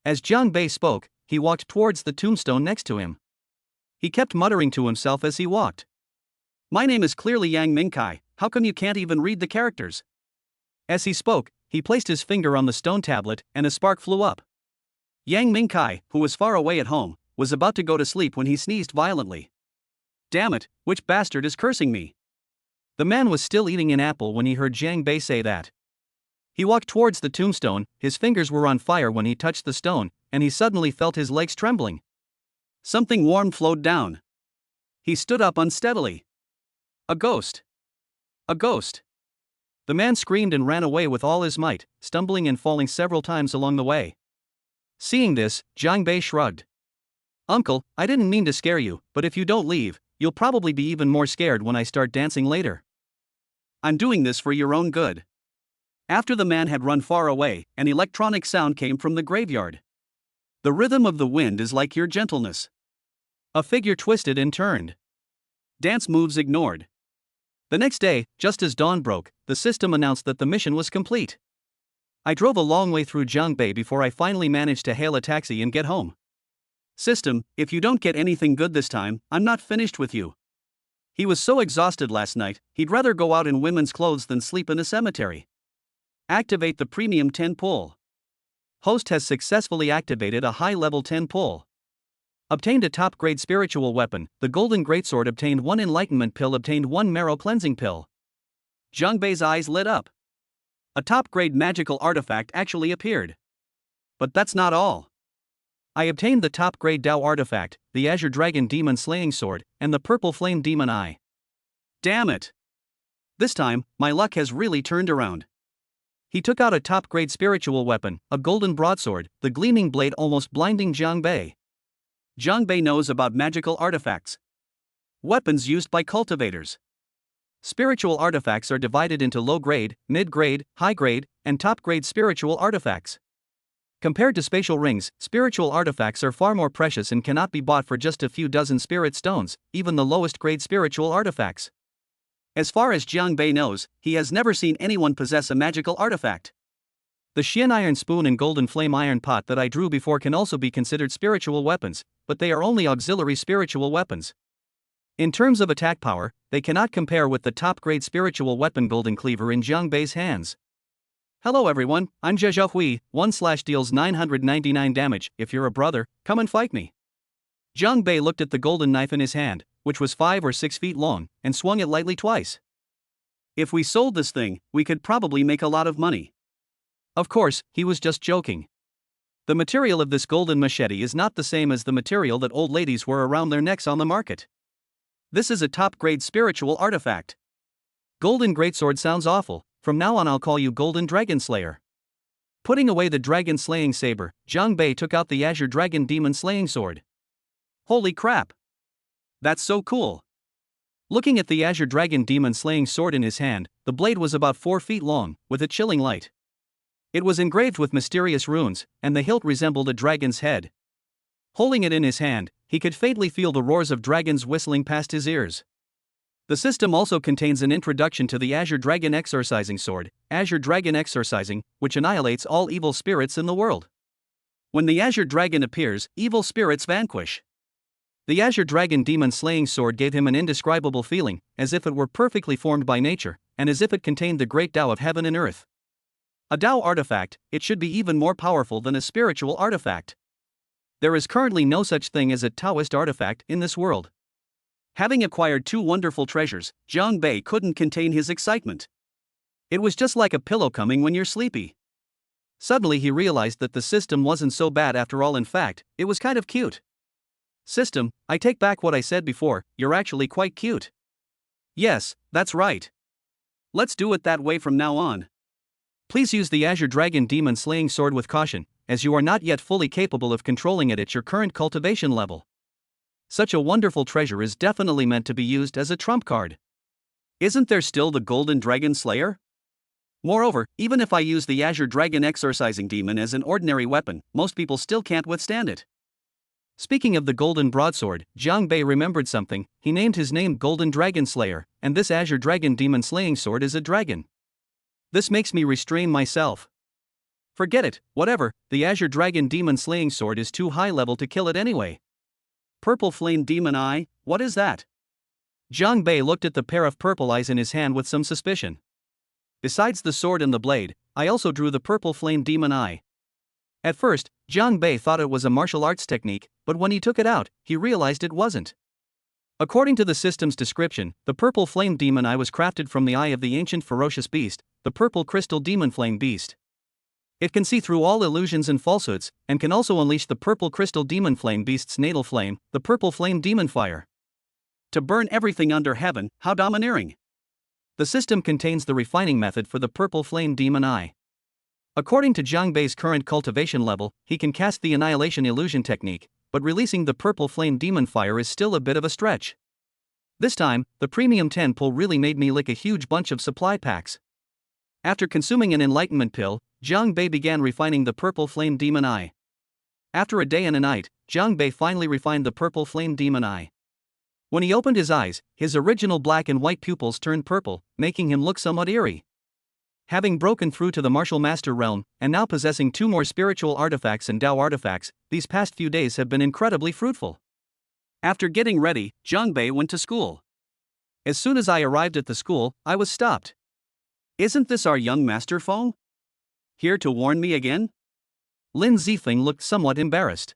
As Jiangbei spoke, he walked towards the tombstone next to him. He kept muttering to himself as he walked. My name is clearly Yang Mingkai, how come you can't even read the characters? As he spoke, he placed his finger on the stone tablet and a spark flew up. Yang Mingkai, who was far away at home, was about to go to sleep when he sneezed violently. Damn it, which bastard is cursing me? The man was still eating an apple when he heard Jiangbei say that. He walked towards the tombstone, his fingers were on fire when he touched the stone, and he suddenly felt his legs trembling. Something warm flowed down. He stood up unsteadily. A ghost. A ghost. The man screamed and ran away with all his might, stumbling and falling several times along the way. Seeing this, Jiangbei shrugged. Uncle, I didn't mean to scare you, but if you don't leave, you'll probably be even more scared when I start dancing later. I'm doing this for your own good. After the man had run far away, an electronic sound came from the graveyard. The rhythm of the wind is like your gentleness. A figure twisted and turned. Dance moves ignored. The next day, just as dawn broke, the system announced that the mission was complete. I drove a long way through Jiangbei before I finally managed to hail a taxi and get home. System, if you don't get anything good this time, I'm not finished with you. He was so exhausted last night, he'd rather go out in women's clothes than sleep in a cemetery. Activate the premium 10 pull. Host has successfully activated a high-level 10 pull. Obtained a top-grade spiritual weapon, the Golden Greatsword. Obtained 1 enlightenment pill. Obtained 1 marrow cleansing pill. Jiangbei's eyes lit up. A top-grade magical artifact actually appeared. But that's not all. I obtained the top-grade Dao artifact, the Azure Dragon Demon Slaying Sword, and the Purple Flame Demon Eye. Damn it! This time, my luck has really turned around. He took out a top-grade spiritual weapon, a golden broadsword, the gleaming blade almost blinding Jiangbei. Jiangbei knows about magical artifacts. Weapons used by cultivators. Spiritual artifacts are divided into low-grade, mid-grade, high-grade, and top-grade spiritual artifacts. Compared to spatial rings, spiritual artifacts are far more precious and cannot be bought for just a few dozen spirit stones, even the lowest-grade spiritual artifacts. As far as Jiangbei knows, he has never seen anyone possess a magical artifact. The Xian Iron Spoon and Golden Flame Iron Pot that I drew before can also be considered spiritual weapons, but they are only auxiliary spiritual weapons. In terms of attack power, they cannot compare with the top-grade spiritual weapon Golden Cleaver in Jiangbei's hands. Hello everyone, I'm Zhe Hui, 1/deals 999 damage. If you're a brother, come and fight me. Jiangbei looked at the golden knife in his hand, which was 5 or 6 feet long, and swung it lightly twice. If we sold this thing, we could probably make a lot of money. Of course, he was just joking. The material of this golden machete is not the same as the material that old ladies wear around their necks on the market. This is a top-grade spiritual artifact. Golden Greatsword sounds awful, from now on I'll call you Golden Dragon Slayer. Putting away the dragon slaying saber, Jiang Bei took out the Azure Dragon Demon Slaying Sword. Holy crap! That's so cool! Looking at the Azure Dragon Demon Slaying Sword in his hand, the blade was about 4 feet long, with a chilling light. It was engraved with mysterious runes, and the hilt resembled a dragon's head. Holding it in his hand, he could faintly feel the roars of dragons whistling past his ears. The system also contains an introduction to the Azure Dragon Exorcising Sword, Azure Dragon Exorcising, which annihilates all evil spirits in the world. When the Azure Dragon appears, evil spirits vanquish. The Azure Dragon Demon Slaying Sword gave him an indescribable feeling, as if it were perfectly formed by nature, and as if it contained the great Tao of heaven and earth. A Tao artifact, it should be even more powerful than a spiritual artifact. There is currently no such thing as a Taoist artifact in this world. Having acquired 2 wonderful treasures, Jiang Bei couldn't contain his excitement. It was just like a pillow coming when you're sleepy. Suddenly he realized that the system wasn't so bad after all. In fact, it was kind of cute. System, I take back what I said before, you're actually quite cute. Yes, that's right. Let's do it that way from now on. Please use the Azure Dragon Demon Slaying Sword with caution, as you are not yet fully capable of controlling it at your current cultivation level. Such a wonderful treasure is definitely meant to be used as a trump card. Isn't there still the Golden Dragon Slayer? Moreover, even if I use the Azure Dragon Exorcising Demon as an ordinary weapon, most people still can't withstand it. Speaking of the Golden Broadsword, Jiang Bei remembered something. He named his name Golden Dragon Slayer, and this Azure Dragon Demon Slaying Sword is a dragon. This makes me restrain myself. Forget it, whatever, the Azure Dragon Demon Slaying Sword is too high level to kill it anyway. Purple Flame Demon Eye, what is that? Jiang Bei looked at the pair of purple eyes in his hand with some suspicion. Besides the sword and the blade, I also drew the Purple Flame Demon Eye. At first, Jiang Bei thought it was a martial arts technique, but when he took it out, he realized it wasn't. According to the system's description, the Purple Flame Demon Eye was crafted from the eye of the ancient ferocious beast, the Purple Crystal Demon Flame Beast. It can see through all illusions and falsehoods, and can also unleash the Purple Crystal Demon Flame Beast's natal flame, the Purple Flame Demon Fire. To burn everything under heaven, how domineering! The system contains the refining method for the Purple Flame Demon Eye. According to Jiang Bei's current cultivation level, he can cast the Annihilation Illusion technique, but releasing the Purple Flame Demon Fire is still a bit of a stretch. This time, the Premium 10 pull really made me lick a huge bunch of supply packs. After consuming an enlightenment pill, Jiang Bei began refining the Purple Flame Demon Eye. After a day and a night, Jiang Bei finally refined the Purple Flame Demon Eye. When he opened his eyes, his original black and white pupils turned purple, making him look somewhat eerie. Having broken through to the martial master realm, and now possessing 2 more spiritual artifacts and Tao artifacts, these past few days have been incredibly fruitful. After getting ready, Jiang Bei went to school. As soon as I arrived at the school, I was stopped. Isn't this our young master Feng? Here to warn me again? Lin Zifeng looked somewhat embarrassed.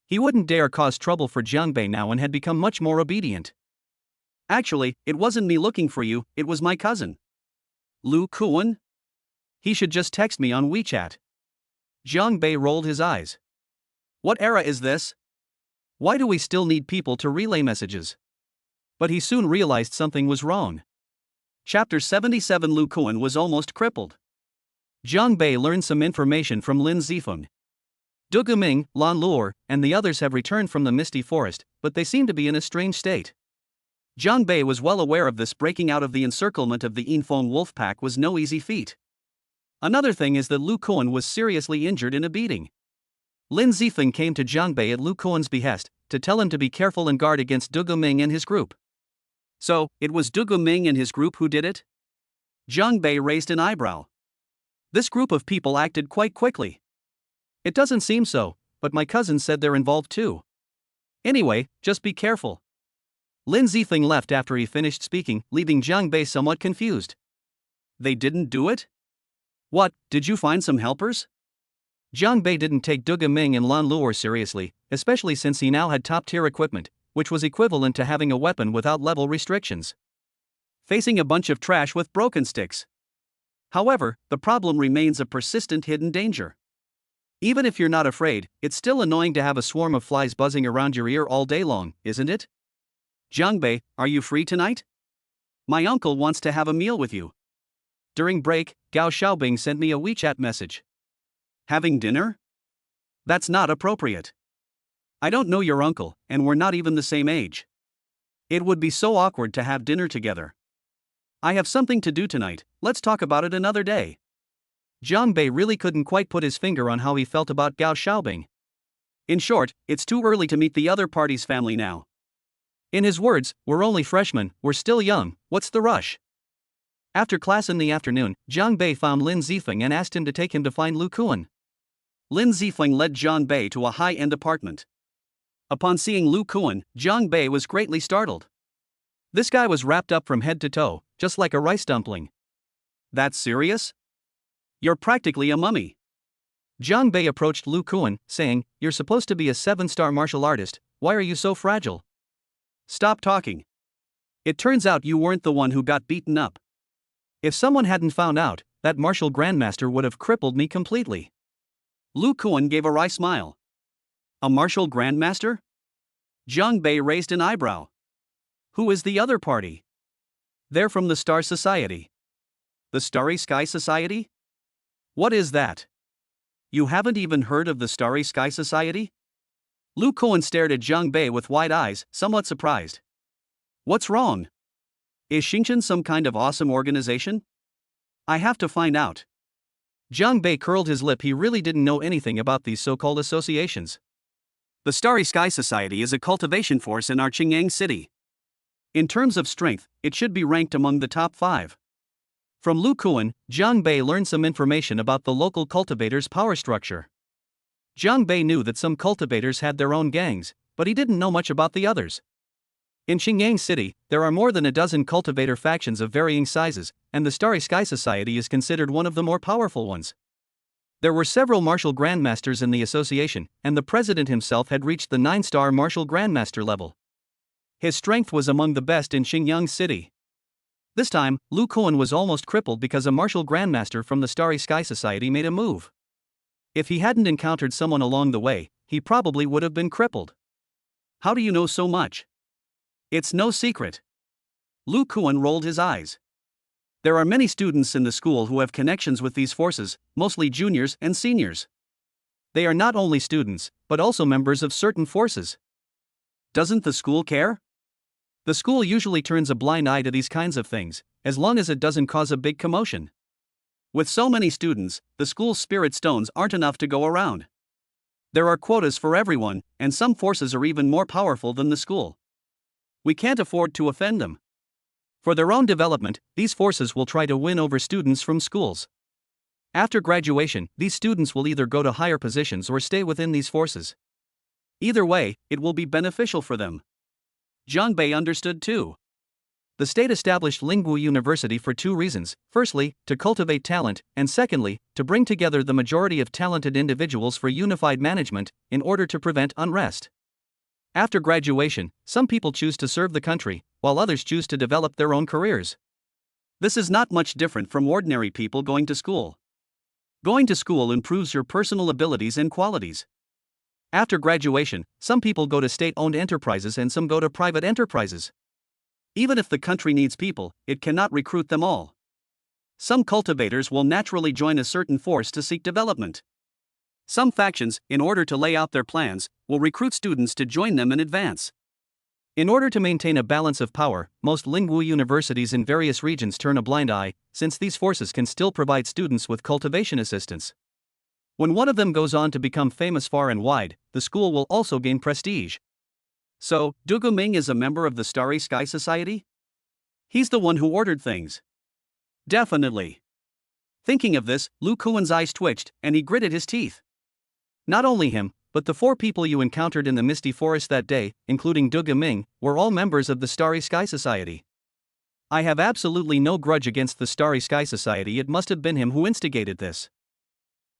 He wouldn't dare cause trouble for Jiang Bei now and had become much more obedient. Actually, it wasn't me looking for you, it was my cousin. Lu Kuan? He should just text me on WeChat. Jiang Bei rolled his eyes. What era is this? Why do we still need people to relay messages? But he soon realized something was wrong. Chapter 77 Lu Kuan was almost crippled. Jiang Bei learned some information from Lin Zifeng. Du Guming, Lan Luo, and the others have returned from the misty forest, but they seem to be in a strange state. Jiang Bei was well aware of this. Breaking out of the encirclement of the Yinfeng wolf pack was no easy feat. Another thing is that Lu Kuan was seriously injured in a beating. Lin Zifeng came to Jiang Bei at Lu Kuan's behest, to tell him to be careful and guard against Du Guming and his group. So, it was Du Guming and his group who did it? Jiang Bei raised an eyebrow. This group of people acted quite quickly. It doesn't seem so, but my cousin said they're involved too. Anyway, just be careful. Lin Zifeng left after he finished speaking, leaving Jiang Bei somewhat confused. They didn't do it? What, did you find some helpers? Jiang Bei didn't take Du Guming and Lan Luo seriously, especially since he now had top-tier equipment, which was equivalent to having a weapon without level restrictions. Facing a bunch of trash with broken sticks. However, the problem remains a persistent hidden danger. Even if you're not afraid, it's still annoying to have a swarm of flies buzzing around your ear all day long, isn't it? Jiang Bei, are you free tonight? My uncle wants to have a meal with you. During break, Gao Xiaobing sent me a WeChat message. Having dinner? That's not appropriate. I don't know your uncle, and we're not even the same age. It would be so awkward to have dinner together. I have something to do tonight, let's talk about it another day. Jiang Bei really couldn't quite put his finger on how he felt about Gao Xiaobing. In short, it's too early to meet the other party's family now. In his words, we're only freshmen, we're still young, what's the rush? After class in the afternoon, Jiang Bei found Lin Zifeng and asked him to take him to find Lu Kuan. Lin Zifeng led Jiang Bei to a high-end apartment. Upon seeing Lu Kuan, Jiang Bei was greatly startled. This guy was wrapped up from head to toe, just like a rice dumpling. That's serious? You're practically a mummy. Jiang Bei approached Lu Kuan, saying, "You're supposed to be a 7-star martial artist, why are you so fragile?" Stop talking. It turns out you weren't the one who got beaten up. If someone hadn't found out, that martial grandmaster would have crippled me completely. Lu Kuan gave a wry smile. A martial grandmaster? Jiang Bei raised an eyebrow. Who is the other party? They're from the Star Society. The Starry Sky Society? What is that? You haven't even heard of the Starry Sky Society? Lu Kuan stared at Jiang Bei with wide eyes, somewhat surprised. What's wrong? Is Xingchen some kind of awesome organization? I have to find out. Jiang Bei curled his lip. He really didn't know anything about these so-called associations. The Starry Sky Society is a cultivation force in our Qingyang city. In terms of strength, it should be ranked among the top 5. From Lu Kuan, Jiang Bei learned some information about the local cultivators' power structure. Jiang Bei knew that some cultivators had their own gangs, but he didn't know much about the others. In Qingyang City, there are more than a dozen cultivator factions of varying sizes, and the Starry Sky Society is considered one of the more powerful ones. There were several martial grandmasters in the association, and the president himself had reached the 9-star martial grandmaster level. His strength was among the best in Qingyang City. This time, Lu Kuan was almost crippled because a martial grandmaster from the Starry Sky Society made a move. If he hadn't encountered someone along the way, he probably would have been crippled. How do you know so much? It's no secret. Lu Kuan rolled his eyes. There are many students in the school who have connections with these forces, mostly juniors and seniors. They are not only students, but also members of certain forces. Doesn't the school care? The school usually turns a blind eye to these kinds of things, as long as it doesn't cause a big commotion. With so many students, the school's spirit stones aren't enough to go around. There are quotas for everyone, and some forces are even more powerful than the school. We can't afford to offend them. For their own development, these forces will try to win over students from schools. After graduation, these students will either go to higher positions or stay within these forces. Either way, it will be beneficial for them. Jiang Bei understood too. The state established Lingwu University for 2 reasons: firstly, to cultivate talent, and secondly, to bring together the majority of talented individuals for unified management, in order to prevent unrest. After graduation, some people choose to serve the country, while others choose to develop their own careers. This is not much different from ordinary people going to school. Going to school improves your personal abilities and qualities. After graduation, some people go to state-owned enterprises and some go to private enterprises. Even if the country needs people, it cannot recruit them all. Some cultivators will naturally join a certain force to seek development. Some factions, in order to lay out their plans, will recruit students to join them in advance. In order to maintain a balance of power, most Lingwu universities in various regions turn a blind eye, since these forces can still provide students with cultivation assistance. When one of them goes on to become famous far and wide, the school will also gain prestige. So, Du Ming is a member of the Starry Sky Society? He's the one who ordered things. Definitely. Thinking of this, Lu Kuan's eyes twitched, and he gritted his teeth. Not only him, but the 4 people you encountered in the misty forest that day, including Du Ming, were all members of the Starry Sky Society. I have absolutely no grudge against the Starry Sky Society. It must have been him who instigated this.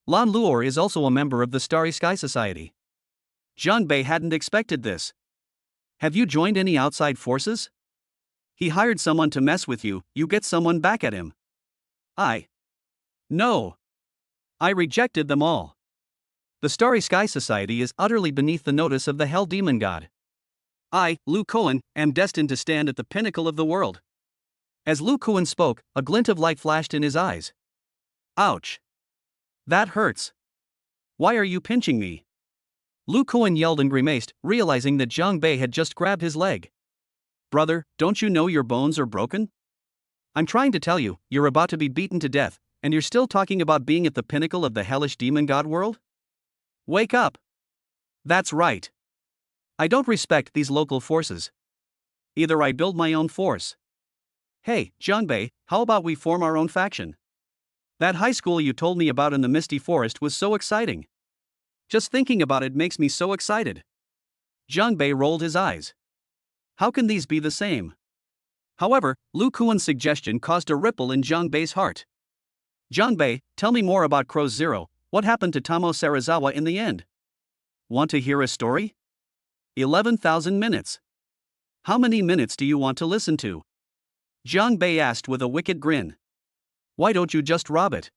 Lan Luor is also a member of the Starry Sky Society. Jiang Bei hadn't expected this. Have you joined any outside forces? He hired someone to mess with you, you get someone back at him. No. I rejected them all. The Starry Sky Society is utterly beneath the notice of the Hell Demon God. I, Lu Kuan, am destined to stand at the pinnacle of the world. As Lu Kuan spoke, a glint of light flashed in his eyes. Ouch. That hurts. Why are you pinching me? Lu Kuan yelled and grimaced, realizing that Jiang Bei had just grabbed his leg. Brother, don't you know your bones are broken? I'm trying to tell you, you're about to be beaten to death, and you're still talking about being at the pinnacle of the hellish demon god world? Wake up! That's right. I don't respect these local forces. Either I build my own force. Hey, Jiangbei, how about we form our own faction? That high school you told me about in the misty forest was so exciting. Just thinking about it makes me so excited. Jiangbei rolled his eyes. How can these be the same? However, Lu Kuan's suggestion caused a ripple in Jiangbei's heart. Jiangbei, tell me more about Crow's Zero. What happened to Tamo Sarazawa in the end? Want to hear a story? 11,000 minutes. How many minutes do you want to listen to? Jiangbei asked with a wicked grin. Why don't you just rob it?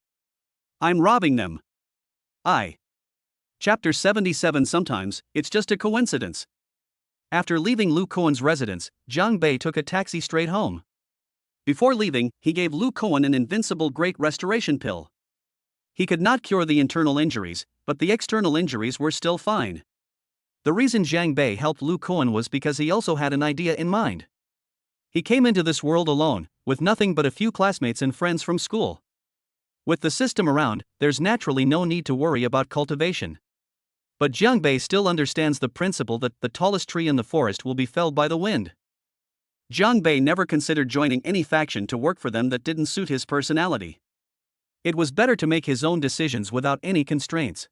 I'm robbing them. Chapter 77. Sometimes, it's just a coincidence. After leaving Lu Kuan's residence, Jiang Bei took a taxi straight home. Before leaving, he gave Lu Kuan an invincible great restoration pill. He could not cure the internal injuries, but the external injuries were still fine. The reason Jiang Bei helped Lu Kuan was because he also had an idea in mind. He came into this world alone, with nothing but a few classmates and friends from school. With the system around, there's naturally no need to worry about cultivation. But Jiang Bei still understands the principle that the tallest tree in the forest will be felled by the wind. Jiang Bei never considered joining any faction to work for them that didn't suit his personality. It was better to make his own decisions without any constraints.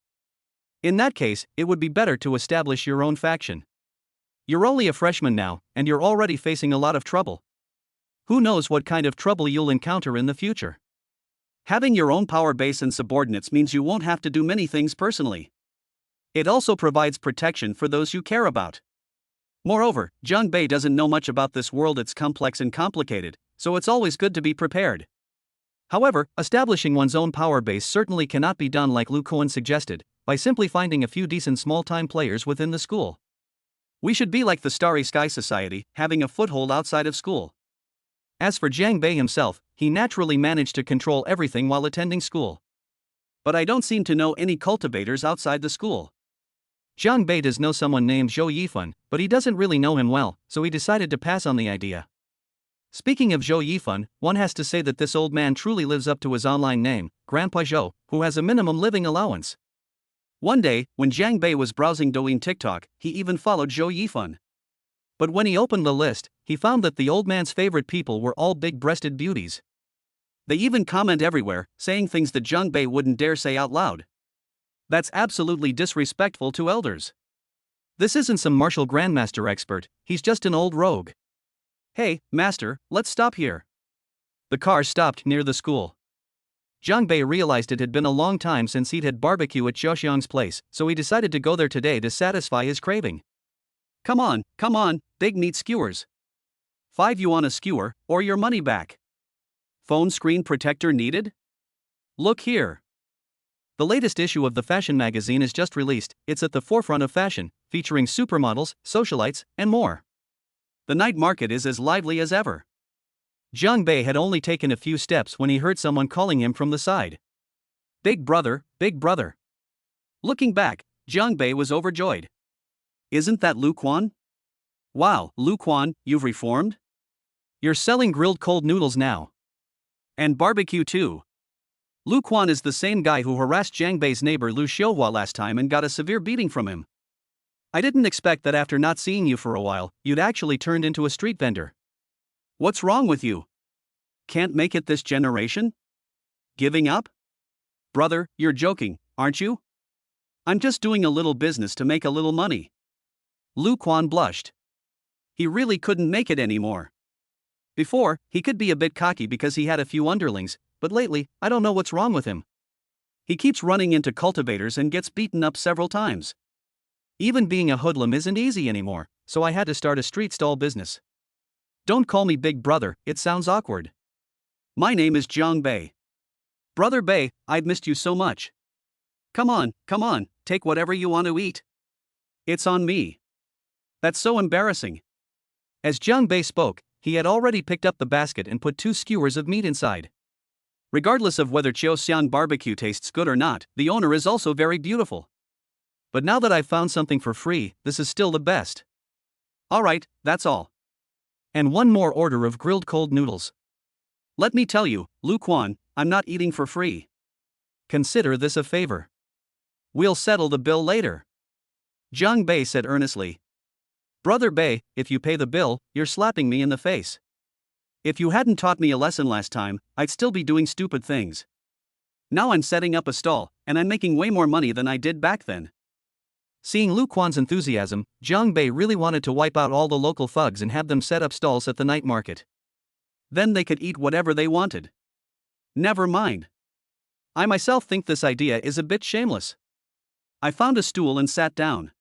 In that case, it would be better to establish your own faction. You're only a freshman now, and you're already facing a lot of trouble. Who knows what kind of trouble you'll encounter in the future? Having your own power base and subordinates means you won't have to do many things personally. It also provides protection for those you care about. Moreover, Jiang Bei doesn't know much about this world. It's complex and complicated, so it's always good to be prepared. However, establishing one's own power base certainly cannot be done like Lu Kuan suggested, by simply finding a few decent small-time players within the school. We should be like the Starry Sky Society, having a foothold outside of school. As for Jiang Bei himself, he naturally managed to control everything while attending school. But I don't seem to know any cultivators outside the school. Jiang Bei does know someone named Zhou Yifan, but he doesn't really know him well, so he decided to pass on the idea. Speaking of Zhou Yifan, one has to say that this old man truly lives up to his online name, Grandpa Zhou, who has a minimum living allowance. One day, when Jiang Bei was browsing Douyin TikTok, he even followed Zhou Yifan. But when he opened the list, he found that the old man's favorite people were all big-breasted beauties. They even comment everywhere, saying things that Jiang Bei wouldn't dare say out loud. That's absolutely disrespectful to elders. This isn't some martial grandmaster expert, he's just an old rogue. Hey, master, let's stop here. The car stopped near the school. Jiang Bei realized it had been a long time since he'd had barbecue at Zhouxiang's place, so he decided to go there today to satisfy his craving. Come on, big meat skewers. 5 yuan a skewer, or your money back. Phone screen protector needed? Look here. The latest issue of the fashion magazine is just released. It's at the forefront of fashion, featuring supermodels, socialites, and more. The night market is as lively as ever. Jiang Bei had only taken a few steps when he heard someone calling him from the side. Big brother, big brother. Looking back, Jiang Bei was overjoyed. Isn't that Lu Kuan? Wow, Lu Kuan, you've reformed? You're selling grilled cold noodles now. And barbecue too. Lu Kuan is the same guy who harassed Jiang Bei's neighbor Lu Xiuhua last time and got a severe beating from him. I didn't expect that after not seeing you for a while, you'd actually turned into a street vendor. What's wrong with you? Can't make it this generation? Giving up? Brother, you're joking, aren't you? I'm just doing a little business to make a little money. Lu Kuan blushed. He really couldn't make it anymore. Before, he could be a bit cocky because he had a few underlings, but lately, I don't know what's wrong with him. He keeps running into cultivators and gets beaten up several times. Even being a hoodlum isn't easy anymore, so I had to start a street stall business. Don't call me big brother, it sounds awkward. My name is Jiang Bei. Brother Bei, I've missed you so much. Come on, take whatever you want to eat. It's on me. That's so embarrassing. As Jiang Bei spoke, he had already picked up the basket and put 2 skewers of meat inside. Regardless of whether Xiaoxiang barbecue tastes good or not, the owner is also very beautiful. But now that I've found something for free, this is still the best. Alright, that's all. And one more order of grilled cold noodles. Let me tell you, Lu Quan, I'm not eating for free. Consider this a favor. We'll settle the bill later. Jiang Bei said earnestly. Brother Bei, if you pay the bill, you're slapping me in the face. If you hadn't taught me a lesson last time, I'd still be doing stupid things. Now I'm setting up a stall, and I'm making way more money than I did back then. Seeing Lu Quan's enthusiasm, Jiang Bei really wanted to wipe out all the local thugs and have them set up stalls at the night market. Then they could eat whatever they wanted. Never mind. I myself think this idea is a bit shameless. I found a stool and sat down.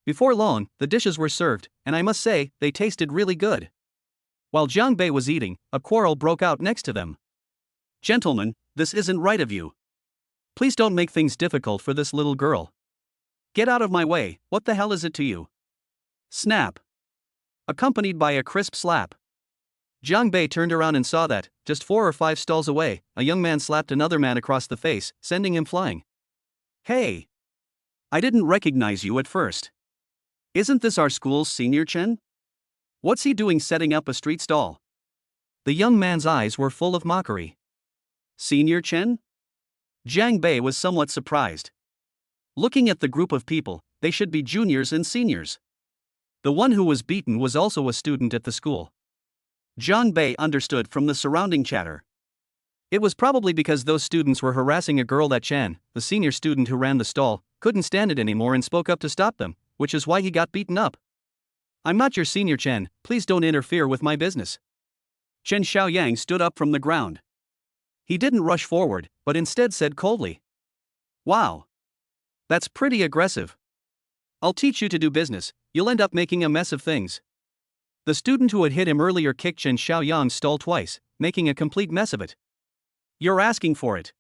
Before long, the dishes were served, and I must say, they tasted really good. While Jiang Bei was eating, a quarrel broke out next to them. Gentlemen, this isn't right of you. Please don't make things difficult for this little girl. Get out of my way, what the hell is it to you? Snap. Accompanied by a crisp slap. Jiang Bei turned around and saw that, just 4 or 5 stalls away, a young man slapped another man across the face, sending him flying. Hey! I didn't recognize you at first. Isn't this our school's senior Chen? What's he doing setting up a street stall? The young man's eyes were full of mockery. Senior Chen? Jiang Bei was somewhat surprised. Looking at the group of people, they should be juniors and seniors. The one who was beaten was also a student at the school. Jiang Bei understood from the surrounding chatter. It was probably because those students were harassing a girl that Chan, the senior student who ran the stall, couldn't stand it anymore and spoke up to stop them, which is why he got beaten up. I'm not your senior Chen, please don't interfere with my business. Chen Xiaoyang stood up from the ground. He didn't rush forward, but instead said coldly. Wow. That's pretty aggressive. I'll teach you to do business, you'll end up making a mess of things. The student who had hit him earlier kicked Chen Xiaoyang's stall twice, making a complete mess of it. You're asking for it.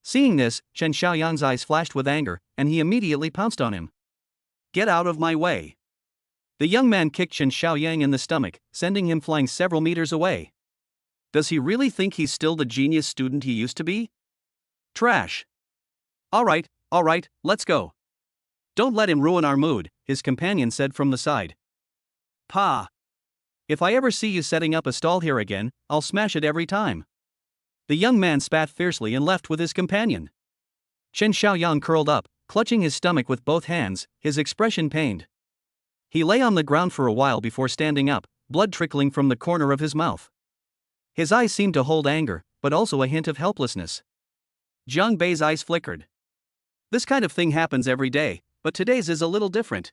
Seeing this, Chen Xiaoyang's eyes flashed with anger, and he immediately pounced on him. Get out of my way. The young man kicked Chen Xiaoyang in the stomach, sending him flying several meters away. Does he really think he's still the genius student he used to be? Trash. Alright, let's go. Don't let him ruin our mood, his companion said from the side. Pa. If I ever see you setting up a stall here again, I'll smash it every time. The young man spat fiercely and left with his companion. Chen Xiaoyang curled up, clutching his stomach with both hands, his expression pained. He lay on the ground for a while before standing up, blood trickling from the corner of his mouth. His eyes seemed to hold anger, but also a hint of helplessness. Jiang Bei's eyes flickered. This kind of thing happens every day, but today's is a little different.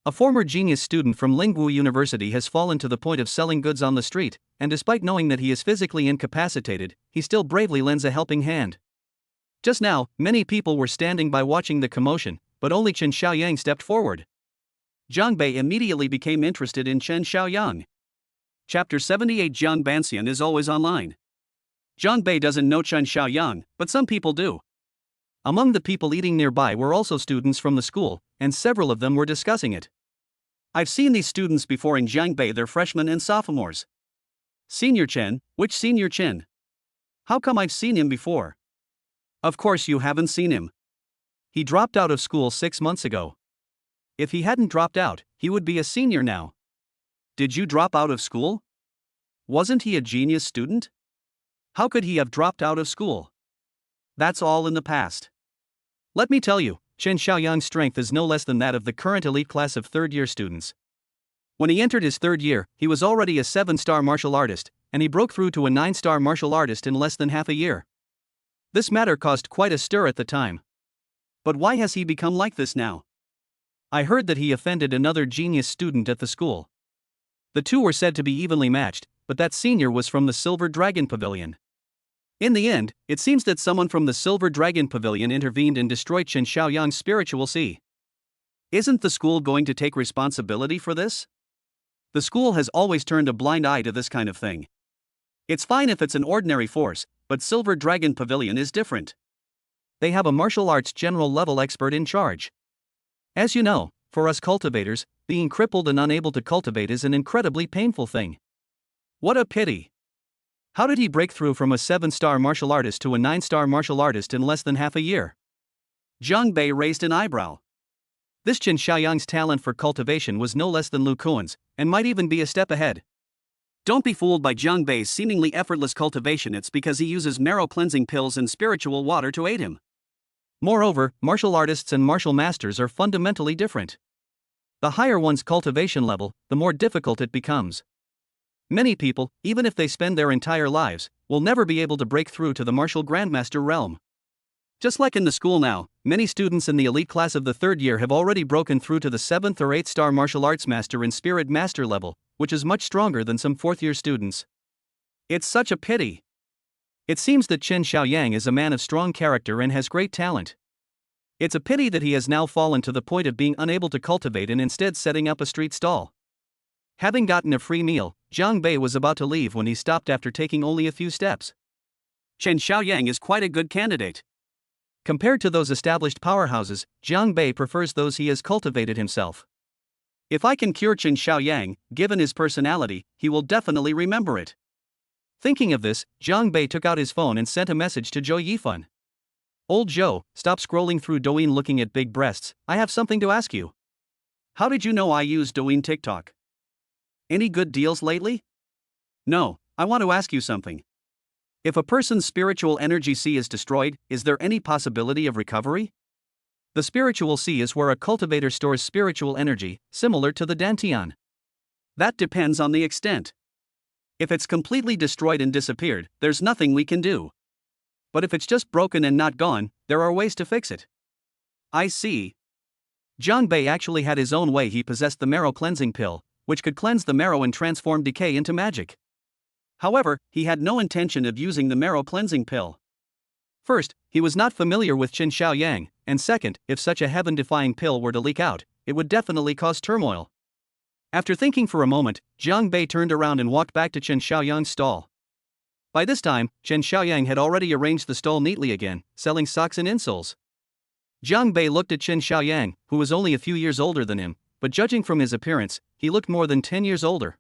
A former genius student from Lingwu University has fallen to the point of selling goods on the street, and despite knowing that he is physically incapacitated, he still bravely lends a helping hand. Just now, many people were standing by watching the commotion, but only Chen Xiaoyang stepped forward. Jiang Bei immediately became interested in Chen Xiaoyang. Chapter 78 Jiang Banxian is always online. Jiang Bei doesn't know Chen Xiaoyang, but some people do. Among the people eating nearby were also students from the school, and several of them were discussing it. I've seen these students before in Jiang Bei, they're freshmen and sophomores. Senior Chen, which senior Chen? How come I've seen him before? Of course you haven't seen him. He dropped out of school 6 months ago. If he hadn't dropped out, he would be a senior now. Did you drop out of school? Wasn't he a genius student? How could he have dropped out of school? That's all in the past. Let me tell you, Chen Xiaoyang's strength is no less than that of the current elite class of third-year students. When he entered his third year, he was already a 7-star martial artist, and he broke through to a 9-star martial artist in less than half a year. This matter caused quite a stir at the time. But why has he become like this now? I heard that he offended another genius student at the school. The two were said to be evenly matched, but that senior was from the Silver Dragon Pavilion. In the end, it seems that someone from the Silver Dragon Pavilion intervened and destroyed Chen Xiaoyang's spiritual sea. Isn't the school going to take responsibility for this? The school has always turned a blind eye to this kind of thing. It's fine if it's an ordinary force, but Silver Dragon Pavilion is different. They have a martial arts general level expert in charge. As you know, for us cultivators, being crippled and unable to cultivate is an incredibly painful thing. What a pity. How did he break through from a 7-star martial artist to a 9-star martial artist in less than half a year? Jiang Bei raised an eyebrow. This Chen Xiaoyang's talent for cultivation was no less than Lu Kuan's, and might even be a step ahead. Don't be fooled by Jiang Bei's seemingly effortless cultivation. It's because he uses marrow cleansing pills and spiritual water to aid him. Moreover, martial artists and martial masters are fundamentally different. The higher one's cultivation level, the more difficult it becomes. Many people, even if they spend their entire lives, will never be able to break through to the martial grandmaster realm. Just like in the school now, many students in the elite class of the 3rd year have already broken through to the 7th or 8th star martial arts master and spirit master level, which is much stronger than some 4th year students. It's such a pity. It seems that Chen Xiaoyang is a man of strong character and has great talent. It's a pity that he has now fallen to the point of being unable to cultivate and instead setting up a street stall. Having gotten a free meal, Jiang Bei was about to leave when he stopped after taking only a few steps. Chen Xiaoyang is quite a good candidate. Compared to those established powerhouses, Jiang Bei prefers those he has cultivated himself. If I can cure Chen Xiaoyang, given his personality, he will definitely remember it. Thinking of this, Jiang Bei took out his phone and sent a message to Zhou Yifan. Old Zhou, stop scrolling through Douyin looking at big breasts, I have something to ask you. How did you know I use Douyin TikTok? Any good deals lately? No, I want to ask you something. If a person's spiritual energy sea is destroyed, is there any possibility of recovery? The spiritual sea is where a cultivator stores spiritual energy, similar to the dantian. That depends on the extent. If it's completely destroyed and disappeared, there's nothing we can do. But if it's just broken and not gone, there are ways to fix it. I see. Jiang Bei actually had his own way. He possessed the marrow cleansing pill, which could cleanse the marrow and transform decay into magic. However, he had no intention of using the marrow cleansing pill. First, he was not familiar with Chen Xiaoyang, and second, if such a heaven-defying pill were to leak out, it would definitely cause turmoil. After thinking for a moment, Jiang Bei turned around and walked back to Chen Xiaoyang's stall. By this time, Chen Xiaoyang had already arranged the stall neatly again, selling socks and insoles. Jiang Bei looked at Chen Xiaoyang, who was only a few years older than him, but judging from his appearance, he looked more than 10 years older.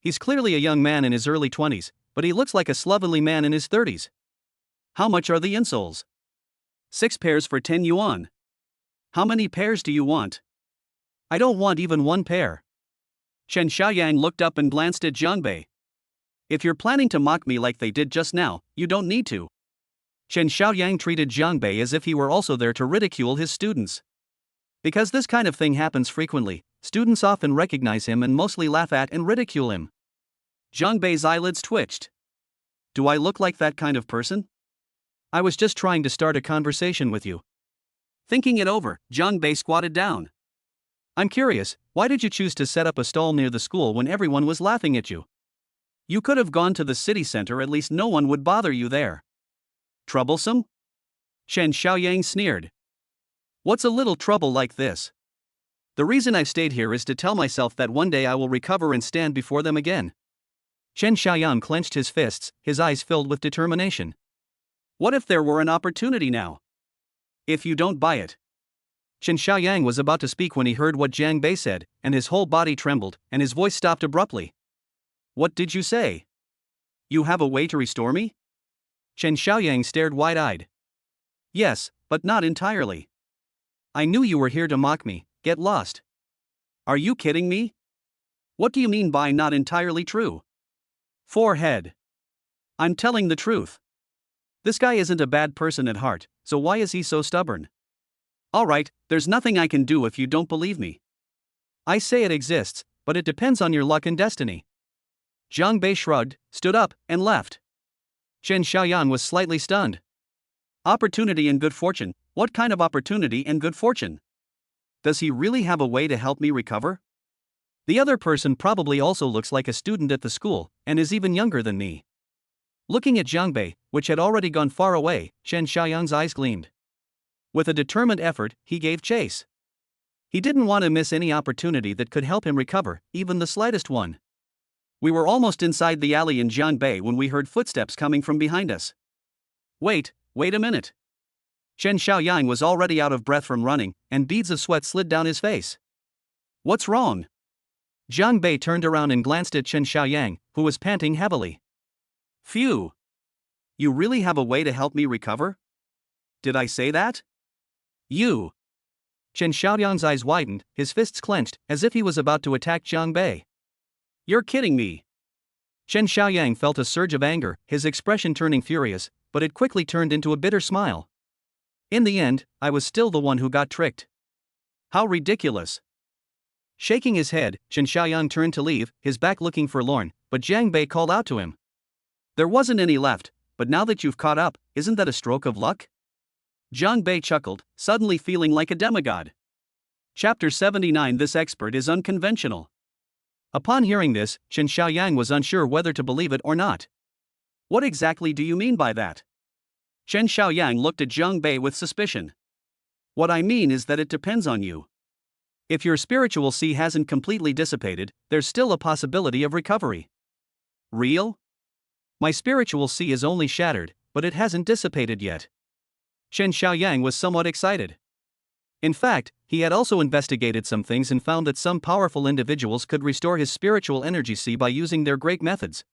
He's clearly a young man in his early 20s, but he looks like a slovenly man in his 30s. How much are the insoles? 6 pairs for 10 yuan. How many pairs do you want? I don't want even 1 pair. Chen Xiaoyang looked up and glanced at Jiang Bei. If you're planning to mock me like they did just now, you don't need to. Chen Xiaoyang treated Jiang Bei as if he were also there to ridicule his students. Because this kind of thing happens frequently, students often recognize him and mostly laugh at and ridicule him. Jiang Bei's eyelids twitched. Do I look like that kind of person? I was just trying to start a conversation with you. Thinking it over, Jiang Bei squatted down. I'm curious, why did you choose to set up a stall near the school when everyone was laughing at you? You could have gone to the city center, at least no one would bother you there. Troublesome? Chen Xiaoyang sneered. What's a little trouble like this? The reason I've stayed here is to tell myself that one day I will recover and stand before them again. Chen Xiaoyang clenched his fists, his eyes filled with determination. What if there were an opportunity now? If you don't buy it. Chen Xiaoyang was about to speak when he heard what Jiang Bei said, and his whole body trembled, and his voice stopped abruptly. What did you say? You have a way to restore me? Chen Xiaoyang stared wide-eyed. Yes, but not entirely. I knew you were here to mock me. Get lost. Are you kidding me? What do you mean by not entirely true? Forehead. I'm telling the truth. This guy isn't a bad person at heart, so why is he so stubborn? Alright, there's nothing I can do if you don't believe me. I say it exists, but it depends on your luck and destiny. Jiang Bei shrugged, stood up, and left. Chen Xiaoyang was slightly stunned. Opportunity and good fortune. What kind of opportunity and good fortune? Does he really have a way to help me recover? The other person probably also looks like a student at the school, and is even younger than me. Looking at Jiang Bei, which had already gone far away, Chen Xiaoyang's eyes gleamed. With a determined effort, he gave chase. He didn't want to miss any opportunity that could help him recover, even the slightest one. We were almost inside the alley in Jiang Bei when we heard footsteps coming from behind us. Wait a minute. Chen Xiaoyang was already out of breath from running, and beads of sweat slid down his face. What's wrong? Jiang Bei turned around and glanced at Chen Xiaoyang, who was panting heavily. Phew. You really have a way to help me recover? Did I say that? You. Chen Xiaoyang's eyes widened, his fists clenched, as if he was about to attack Jiang Bei. You're kidding me. Chen Xiaoyang felt a surge of anger, his expression turning furious, but it quickly turned into a bitter smile. In the end, I was still the one who got tricked. How ridiculous. Shaking his head, Chen Xiaoyang turned to leave, his back looking forlorn, but Jiang Bei called out to him. There wasn't any left, but now that you've caught up, isn't that a stroke of luck? Jiang Bei chuckled, suddenly feeling like a demigod. Chapter 79. This expert is unconventional. Upon hearing this, Chen Xiaoyang was unsure whether to believe it or not. What exactly do you mean by that? Chen Xiaoyang looked at Jiang Bei with suspicion. What I mean is that it depends on you. If your spiritual sea hasn't completely dissipated, there's still a possibility of recovery. Real? My spiritual sea is only shattered, but it hasn't dissipated yet. Chen Xiaoyang was somewhat excited. In fact, he had also investigated some things and found that some powerful individuals could restore his spiritual energy sea by using their great methods.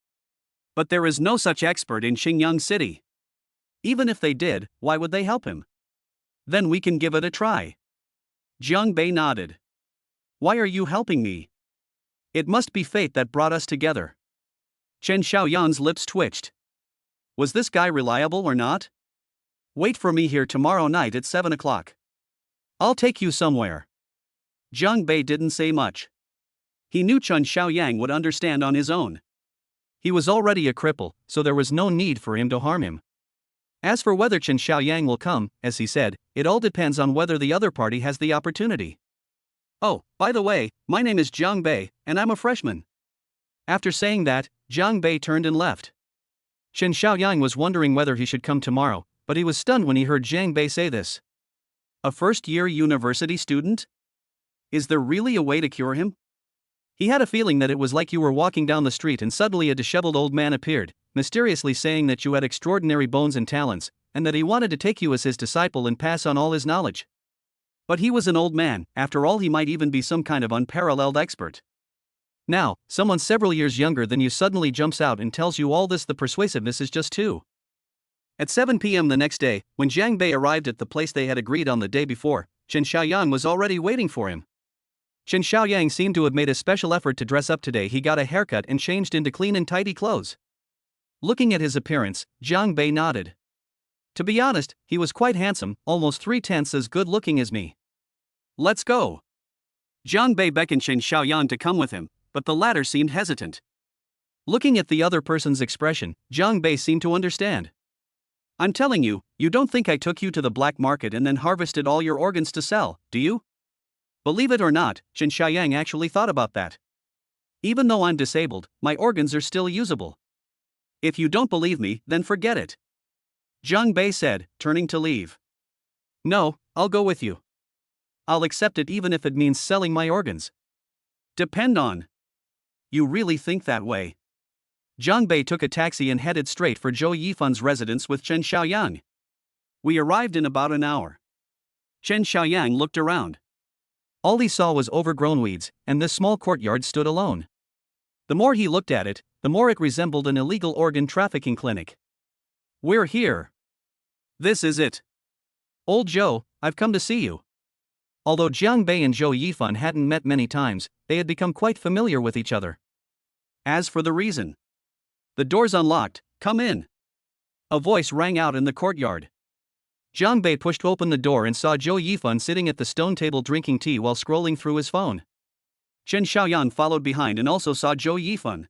But there is no such expert in Xingyang City. Even if they did, why would they help him? Then we can give it a try. Jiang Bei nodded. Why are you helping me? It must be fate that brought us together. Chen Xiaoyang's lips twitched. Was this guy reliable or not? Wait for me here tomorrow night at 7 o'clock. I'll take you somewhere. Jiang Bei didn't say much. He knew Chen Xiaoyang would understand on his own. He was already a cripple, so there was no need for him to harm him. As for whether Chen Xiaoyang will come, as he said, it all depends on whether the other party has the opportunity. Oh, by the way, my name is Jiang Bei, and I'm a freshman. After saying that, Jiang Bei turned and left. Chen Xiaoyang was wondering whether he should come tomorrow, but he was stunned when he heard Jiang Bei say this. A first-year university student? Is there really a way to cure him? He had a feeling that it was like you were walking down the street and suddenly a disheveled old man appeared, mysteriously saying that you had extraordinary bones and talents, and that he wanted to take you as his disciple and pass on all his knowledge. But he was an old man, after all he might even be some kind of unparalleled expert. Now, someone several years younger than you suddenly jumps out and tells you all this. The persuasiveness is just too. At 7 p.m. the next day, when Jiang Bei arrived at the place they had agreed on the day before, Chen Xiaoyang was already waiting for him. Chen Xiaoyang seemed to have made a special effort to dress up today. He got a haircut and changed into clean and tidy clothes. Looking at his appearance, Jiang Bei nodded. To be honest, he was quite handsome, almost 3/10 as good looking as me. Let's go. Jiang Bei beckoned Chen Xiaoyang to come with him, but the latter seemed hesitant. Looking at the other person's expression, Jiang Bei seemed to understand. I'm telling you, you don't think I took you to the black market and then harvested all your organs to sell, do you? Believe it or not, Chen Xiaoyang actually thought about that. Even though I'm disabled, my organs are still usable. If you don't believe me, then forget it. Jiang Bei said, turning to leave. No, I'll go with you. I'll accept it even if it means selling my organs. Depend on. You really think that way? Jiang Bei took a taxi and headed straight for Zhou Yifan's residence with Chen Xiaoyang. We arrived in about an hour. Chen Xiaoyang looked around. All he saw was overgrown weeds, and this small courtyard stood alone. The more he looked at it, the more it resembled an illegal organ trafficking clinic. We're here. This is it. Old Zhou, I've come to see you. Although Jiang Bei and Zhou Yifan hadn't met many times, they had become quite familiar with each other. As for the reason. The door's unlocked, come in. A voice rang out in the courtyard. Jiang Bei pushed open the door and saw Zhou Yifan sitting at the stone table drinking tea while scrolling through his phone. Chen Xiaoyang followed behind and also saw Zhou Yifan.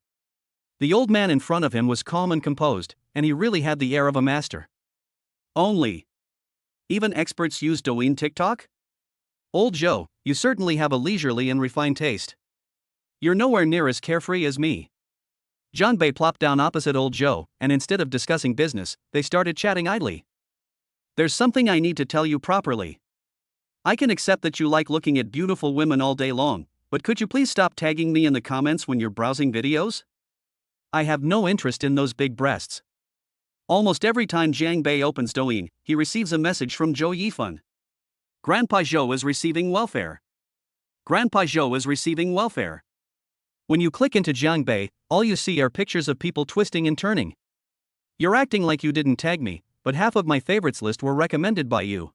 The old man in front of him was calm and composed, and he really had the air of a master. Only. Even experts use Douyin TikTok? Old Zhou, you certainly have a leisurely and refined taste. You're nowhere near as carefree as me. Jiang Bei plopped down opposite old Zhou, and instead of discussing business, they started chatting idly. There's something I need to tell you properly. I can accept that you like looking at beautiful women all day long, but could you please stop tagging me in the comments when you're browsing videos? I have no interest in those big breasts. Almost every time Jiang Bei opens Douyin, he receives a message from Zhou Yifan. Grandpa Zhou is receiving welfare. Grandpa Zhou is receiving welfare. When you click into Jiang Bei, all you see are pictures of people twisting and turning. You're acting like you didn't tag me, but half of my favorites list were recommended by you.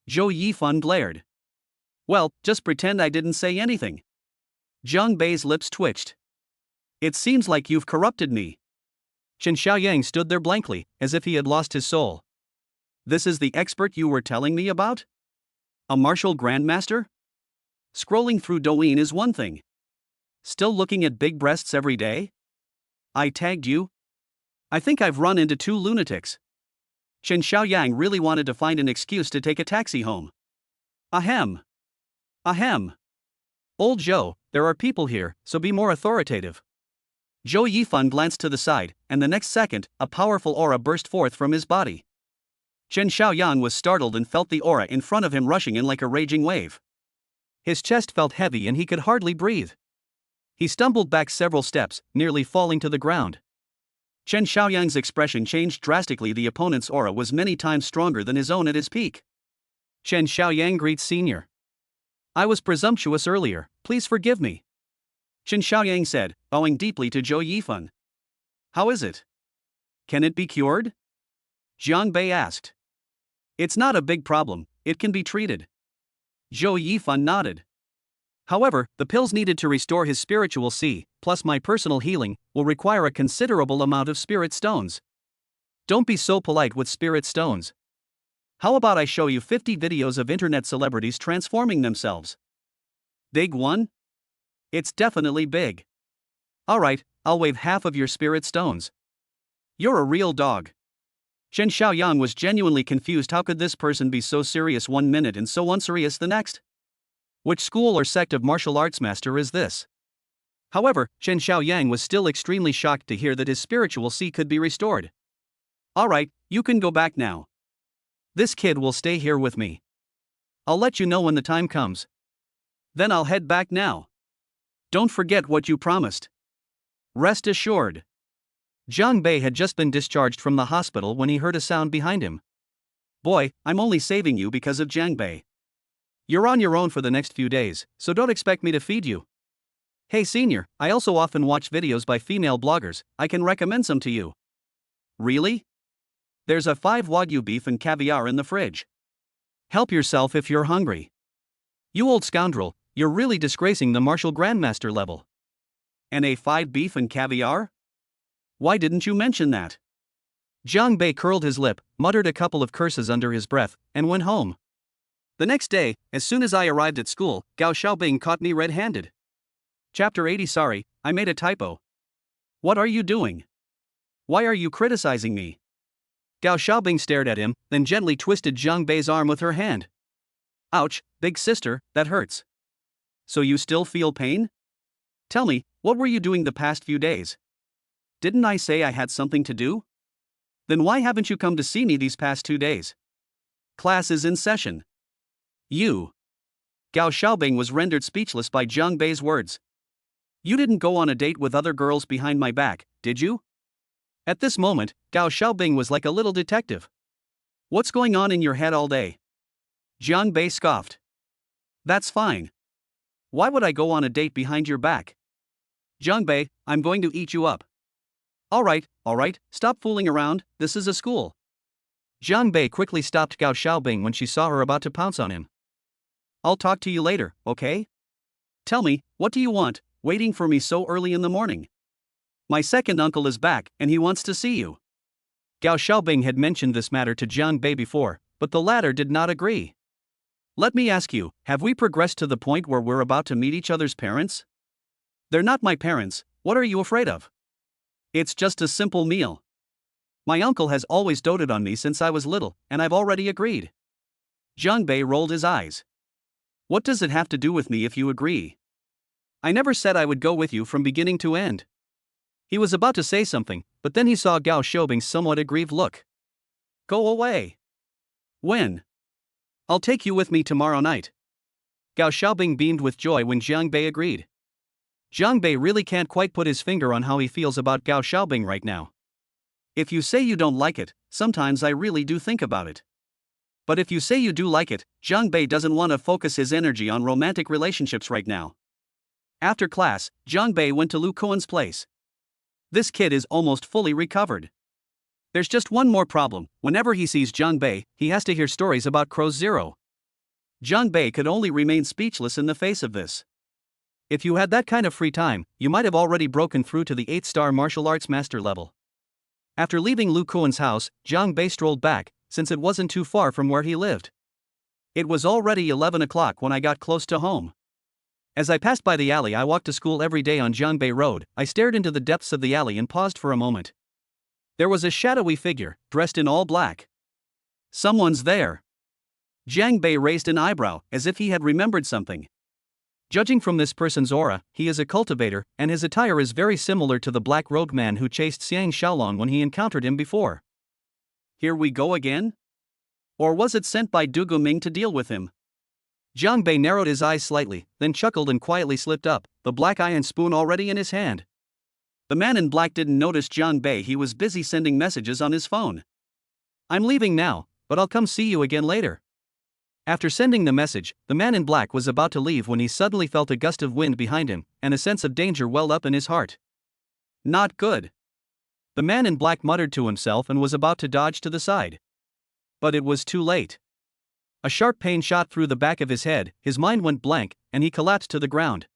Zhou Yifan glared. Well, just pretend I didn't say anything. Jiang Bei's lips twitched. It seems like you've corrupted me. Chen Xiaoyang stood there blankly, as if he had lost his soul. This is the expert you were telling me about? A martial grandmaster? Scrolling through Douyin is one thing. Still looking at big breasts every day? I tagged you? I think I've run into two lunatics. Chen Xiaoyang really wanted to find an excuse to take a taxi home. Ahem. Ahem. Old Zhou, there are people here, so be more authoritative. Zhou Yifan glanced to the side, and the next second, a powerful aura burst forth from his body. Chen Xiaoyang was startled and felt the aura in front of him rushing in like a raging wave. His chest felt heavy and he could hardly breathe. He stumbled back several steps, nearly falling to the ground. Chen Xiaoyang's expression changed drastically. The opponent's aura was many times stronger than his own at his peak. Chen Xiaoyang greets Senior. I was presumptuous earlier, please forgive me. Chen Xiaoyang said, bowing deeply to Zhou Yifan. How is it? Can it be cured? Jiang Bei asked. It's not a big problem, it can be treated. Zhou Yifan nodded. However, the pills needed to restore his spiritual C, plus my personal healing, will require a considerable amount of spirit stones. Don't be so polite with spirit stones. How about I show you 50 videos of internet celebrities transforming themselves? Big one? It's definitely big. Alright, I'll waive half of your spirit stones. You're a real dog. Chen Xiaoyang was genuinely confused. How could this person be so serious one minute and so unserious the next? Which school or sect of martial arts master is this? However, Chen Xiaoyang was still extremely shocked to hear that his spiritual C could be restored. Alright, you can go back now. This kid will stay here with me. I'll let you know when the time comes. Then I'll head back now. Don't forget what you promised. Rest assured. Jiang Bei had just been discharged from the hospital when he heard a sound behind him. Boy, I'm only saving you because of Jiang Bei. You're on your own for the next few days, so don't expect me to feed you. Hey Senior, I also often watch videos by female bloggers, I can recommend some to you. Really? There's a 5 Wagyu beef and caviar in the fridge. Help yourself if you're hungry. You old scoundrel, you're really disgracing the martial grandmaster level. An A5 beef and caviar? Why didn't you mention that? Jiang Bei curled his lip, muttered a couple of curses under his breath, and went home. The next day, as soon as I arrived at school, Gao Xiaobing caught me red-handed. Chapter 80. Sorry, I made a typo. What are you doing? Why are you criticizing me? Gao Xiaobing stared at him, then gently twisted Jiang Bei's arm with her hand. Ouch, big sister, that hurts. So you still feel pain? Tell me, what were you doing the past few days? Didn't I say I had something to do? Then why haven't you come to see me these past 2 days? Class is in session. You. Gao Xiaobing was rendered speechless by Jiang Bei's words. You didn't go on a date with other girls behind my back, did you? At this moment, Gao Xiaobing was like a little detective. What's going on in your head all day? Jiang Bei scoffed. That's fine. Why would I go on a date behind your back? Jiang Bei, I'm going to eat you up. Alright, stop fooling around, this is a school. Jiang Bei quickly stopped Gao Xiaobing when she saw her about to pounce on him. I'll talk to you later, okay? Tell me, what do you want, waiting for me so early in the morning? My second uncle is back, and he wants to see you. Gao Xiaobing had mentioned this matter to Jiang Bei before, but the latter did not agree. Let me ask you, have we progressed to the point where we're about to meet each other's parents? They're not my parents, what are you afraid of? It's just a simple meal. My uncle has always doted on me since I was little, and I've already agreed. Jiang Bei rolled his eyes. What does it have to do with me if you agree? I never said I would go with you from beginning to end. He was about to say something, but then he saw Gao Xiaobing's somewhat aggrieved look. Go away. When? I'll take you with me tomorrow night. Gao Xiaobing beamed with joy when Jiang Bei agreed. Jiang Bei really can't quite put his finger on how he feels about Gao Xiaobing right now. If you say you don't like it, sometimes I really do think about it. But if you say you do like it, Jiang Bei doesn't want to focus his energy on romantic relationships right now. After class, Jiang Bei went to Lu Kuan's place. This kid is almost fully recovered. There's just one more problem. Whenever he sees Jiang Bei, he has to hear stories about Crow's Zero. Jiang Bei could only remain speechless in the face of this. If you had that kind of free time, you might have already broken through to the 8-star martial arts master level. After leaving Lu Kuan's house, Jiang Bei strolled back, since it wasn't too far from where he lived. It was already 11 o'clock when I got close to home. As I passed by the alley I walked to school every day on Jiangbei Road, I stared into the depths of the alley and paused for a moment. There was a shadowy figure, dressed in all black. Someone's there. Jiang Bei raised an eyebrow, as if he had remembered something. Judging from this person's aura, he is a cultivator, and his attire is very similar to the black rogue man who chased Xiang Xiaolong when he encountered him before. Here we go again? Or was it sent by Du Guming to deal with him? Jiang Bei narrowed his eyes slightly, then chuckled and quietly slipped up, the black iron spoon already in his hand. The man in black didn't notice Jiang Bei, he was busy sending messages on his phone. I'm leaving now, but I'll come see you again later. After sending the message, the man in black was about to leave when he suddenly felt a gust of wind behind him, and a sense of danger welled up in his heart. Not good. The man in black muttered to himself and was about to dodge to the side. But it was too late. A sharp pain shot through the back of his head, his mind went blank, and he collapsed to the ground.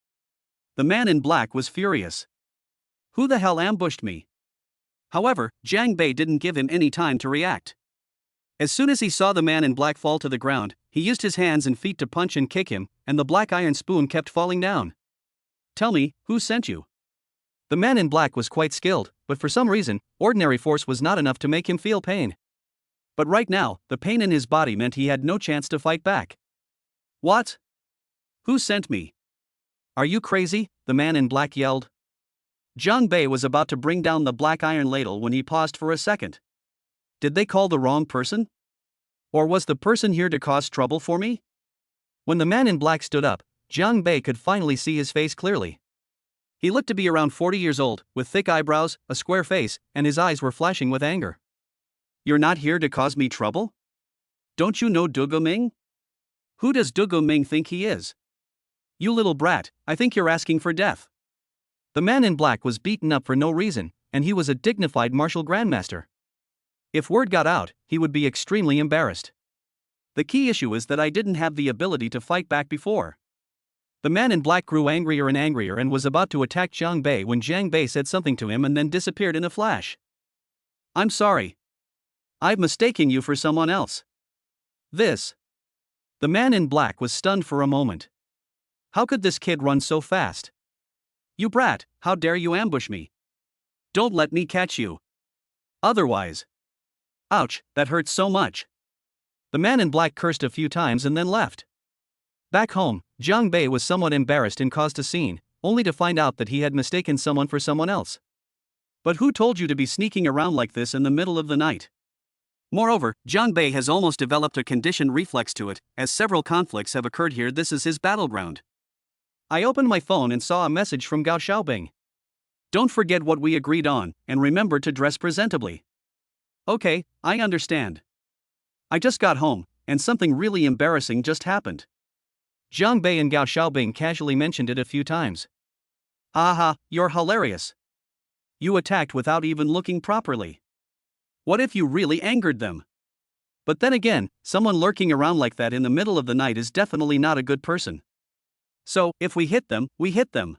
The man in black was furious. Who the hell ambushed me? However, Jiang Bei didn't give him any time to react. As soon as he saw the man in black fall to the ground, he used his hands and feet to punch and kick him, and the black iron spoon kept falling down. Tell me, who sent you? The man in black was quite skilled, but for some reason, ordinary force was not enough to make him feel pain. But right now, the pain in his body meant he had no chance to fight back. What? Who sent me? Are you crazy? The man in black yelled. Jiang Bei was about to bring down the black iron ladle when he paused for a second. Did they call the wrong person? Or was the person here to cause trouble for me? When the man in black stood up, Jiang Bei could finally see his face clearly. He looked to be around 40 years old, with thick eyebrows, a square face, and his eyes were flashing with anger. You're not here to cause me trouble? Don't you know Du Guming? Who does Du Guming think he is? You little brat, I think you're asking for death. The man in black was beaten up for no reason, and he was a dignified martial grandmaster. If word got out, he would be extremely embarrassed. The key issue is that I didn't have the ability to fight back before. The man in black grew angrier and was about to attack Jiang Bei when Jiang Bei said something to him and then disappeared in a flash. I'm sorry. I've mistaken you for someone else. This. The man in black was stunned for a moment. How could this kid run so fast? You brat, how dare you ambush me? Don't let me catch you. Otherwise. Ouch, that hurts so much. The man in black cursed a few times and then left. Back home, Jiang Bei was somewhat embarrassed and caused a scene, only to find out that he had mistaken someone for someone else. But who told you to be sneaking around like this in the middle of the night? Moreover, Jiang Bei has almost developed a conditioned reflex to it, as several conflicts have occurred here. This is his battleground. I opened my phone and saw a message from Gao Xiaobing. Don't forget what we agreed on, and remember to dress presentably. Okay, I understand. I just got home, and something really embarrassing just happened. Jiang Bei and Gao Xiaobing casually mentioned it a few times. Haha, you're hilarious. You attacked without even looking properly. What if you really angered them? But then again, someone lurking around like that in the middle of the night is definitely not a good person. So, if we hit them, we hit them.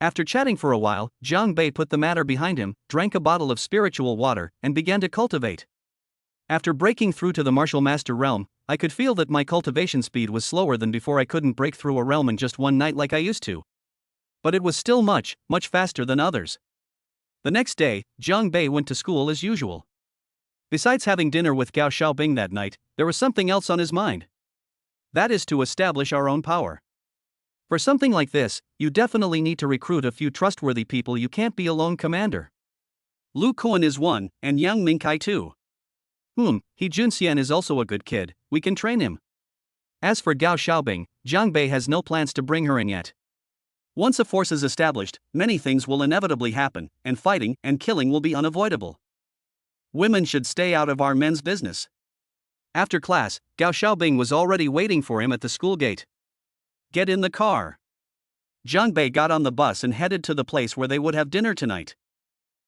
After chatting for a while, Jiang Bei put the matter behind him, drank a bottle of spiritual water, and began to cultivate. After breaking through to the martial master realm, I could feel that my cultivation speed was slower than before. I couldn't break through a realm in just one night like I used to. But it was still much faster than others. The next day, Jiang Bei went to school as usual. Besides having dinner with Gao Xiaobing that night, there was something else on his mind. That is to establish our own power. For something like this, you definitely need to recruit a few trustworthy people. You can't be a lone commander. Lu Kuan is one, and Yang Mingkai too. He Junxian is also a good kid, we can train him. As for Gao Xiaobing, Jiang Bei has no plans to bring her in yet. Once a force is established, many things will inevitably happen, and fighting and killing will be unavoidable. Women should stay out of our men's business. After class, Gao Xiaobing was already waiting for him at the school gate. Get in the car. Jiang Bei got on the bus and headed to the place where they would have dinner tonight.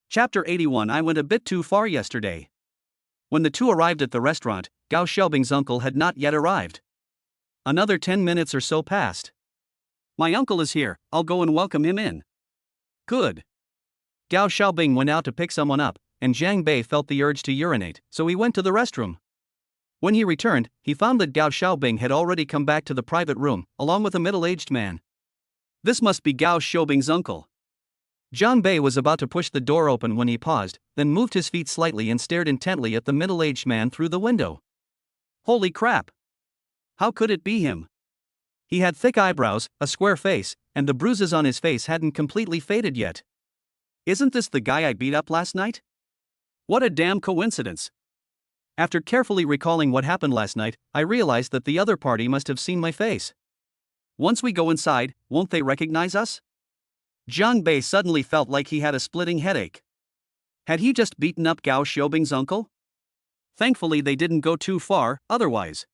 Chapter 81. I went a bit too far yesterday. When the two arrived at the restaurant, Gao Xiaobing's uncle had not yet arrived. Another 10 minutes or so passed. My uncle is here, I'll go and welcome him in. Good. Gao Xiaobing went out to pick someone up, and Jiang Bei felt the urge to urinate, so he went to the restroom. When he returned, he found that Gao Xiaobing had already come back to the private room, along with a middle-aged man. This must be Gao Xiaobing's uncle. Jiang Bei was about to push the door open when he paused, then moved his feet slightly and stared intently at the middle-aged man through the window. Holy crap! How could it be him? He had thick eyebrows, a square face, and the bruises on his face hadn't completely faded yet. Isn't this the guy I beat up last night? What a damn coincidence! After carefully recalling what happened last night, I realized that the other party must have seen my face. Once we go inside, won't they recognize us? Jiang Bei suddenly felt like he had a splitting headache. Had he just beaten up Gao Xiaobing's uncle? Thankfully they didn't go too far, otherwise.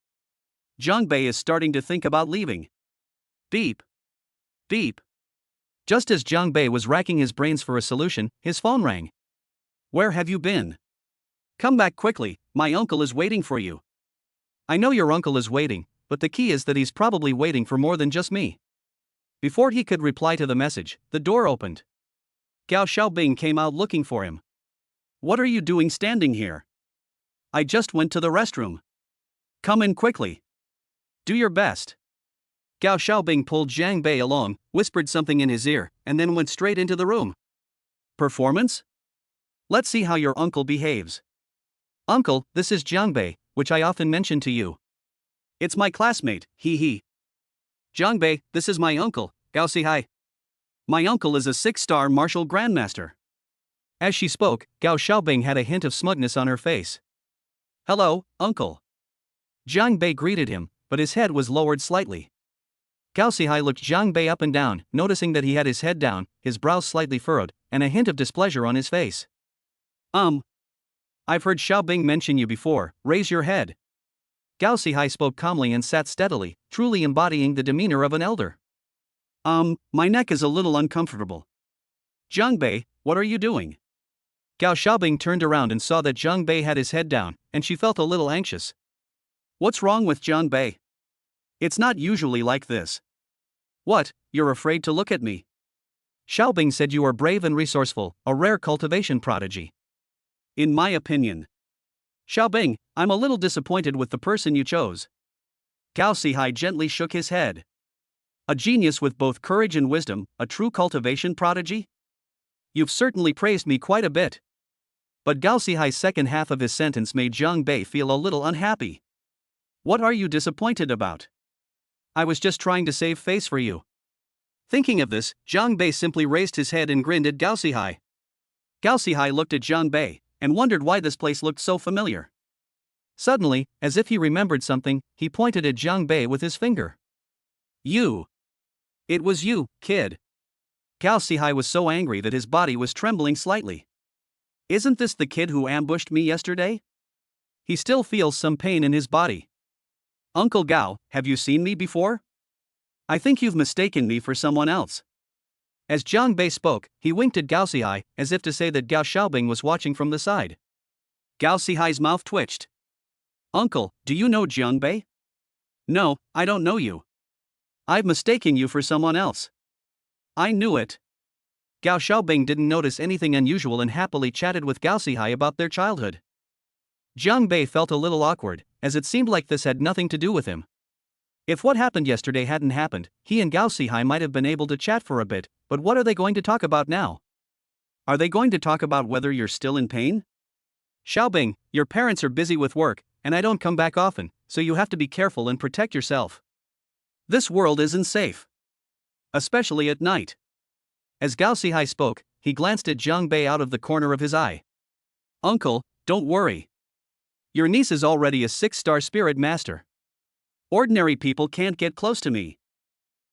Jiang Bei is starting to think about leaving. Beep. Beep. Just as Jiang Bei was racking his brains for a solution, his phone rang. Where have you been? Come back quickly, my uncle is waiting for you. I know your uncle is waiting, but the key is that he's probably waiting for more than just me. Before he could reply to the message, the door opened. Gao Xiaobing came out looking for him. What are you doing standing here? I just went to the restroom. Come in quickly. Do your best. Gao Xiaobing pulled Jiang Bei along, whispered something in his ear, and then went straight into the room. Performance? Let's see how your uncle behaves. Uncle, this is Jiang Bei, which I often mention to you. It's my classmate, he. Jiang Bei, this is my uncle, Gao Sihai. My uncle is a 6-star martial grandmaster. As she spoke, Gao Xiaobing had a hint of smugness on her face. Hello, uncle. Jiang Bei greeted him, but his head was lowered slightly. Gao Sihai looked Jiang Bei up and down, noticing that he had his head down, his brows slightly furrowed, and a hint of displeasure on his face. I've heard Xiaobing mention you before, raise your head. Gao Sihai spoke calmly and sat steadily, truly embodying the demeanor of an elder. My neck is a little uncomfortable. Jiang Bei, what are you doing? Gao Xiaobing turned around and saw that Jiang Bei had his head down, and she felt a little anxious. What's wrong with Jiang Bei? It's not usually like this. What, you're afraid to look at me? Xiaobing said you are brave and resourceful, a rare cultivation prodigy. In my opinion. Xiaobing, I'm a little disappointed with the person you chose. Gao Sihai gently shook his head. A genius with both courage and wisdom, a true cultivation prodigy? You've certainly praised me quite a bit. But Gao Sihai's second half of his sentence made Jiang Bei feel a little unhappy. What are you disappointed about? I was just trying to save face for you. Thinking of this, Jiang Bei simply raised his head and grinned at Gao Sihai. Gao Sihai looked at Jiang Bei, and wondered why this place looked so familiar. Suddenly, as if he remembered something, he pointed at Jiang Bei with his finger. You. It was you, kid. Gao Sihai was so angry that his body was trembling slightly. Isn't this the kid who ambushed me yesterday? He still feels some pain in his body. Uncle Gao, have you seen me before? I think you've mistaken me for someone else. As Jiang Bei spoke, he winked at Gao Sihai, as if to say that Gao Xiaobing was watching from the side. Gao Sihai's mouth twitched. Uncle, do you know Jiang Bei? No, I don't know you. I've mistaken you for someone else. I knew it. Gao Xiaobing didn't notice anything unusual and happily chatted with Gao Sihai about their childhood. Jiang Bei felt a little awkward, as it seemed like this had nothing to do with him. If what happened yesterday hadn't happened, he and Gao Sihai might have been able to chat for a bit, but what are they going to talk about now? Are they going to talk about whether you're still in pain? Xiaobing, your parents are busy with work, and I don't come back often, so you have to be careful and protect yourself. This world isn't safe. Especially at night. As Gao Sihai spoke, he glanced at Jiang Bei out of the corner of his eye. Uncle, don't worry. Your niece is already a 6-star spirit master. Ordinary people can't get close to me.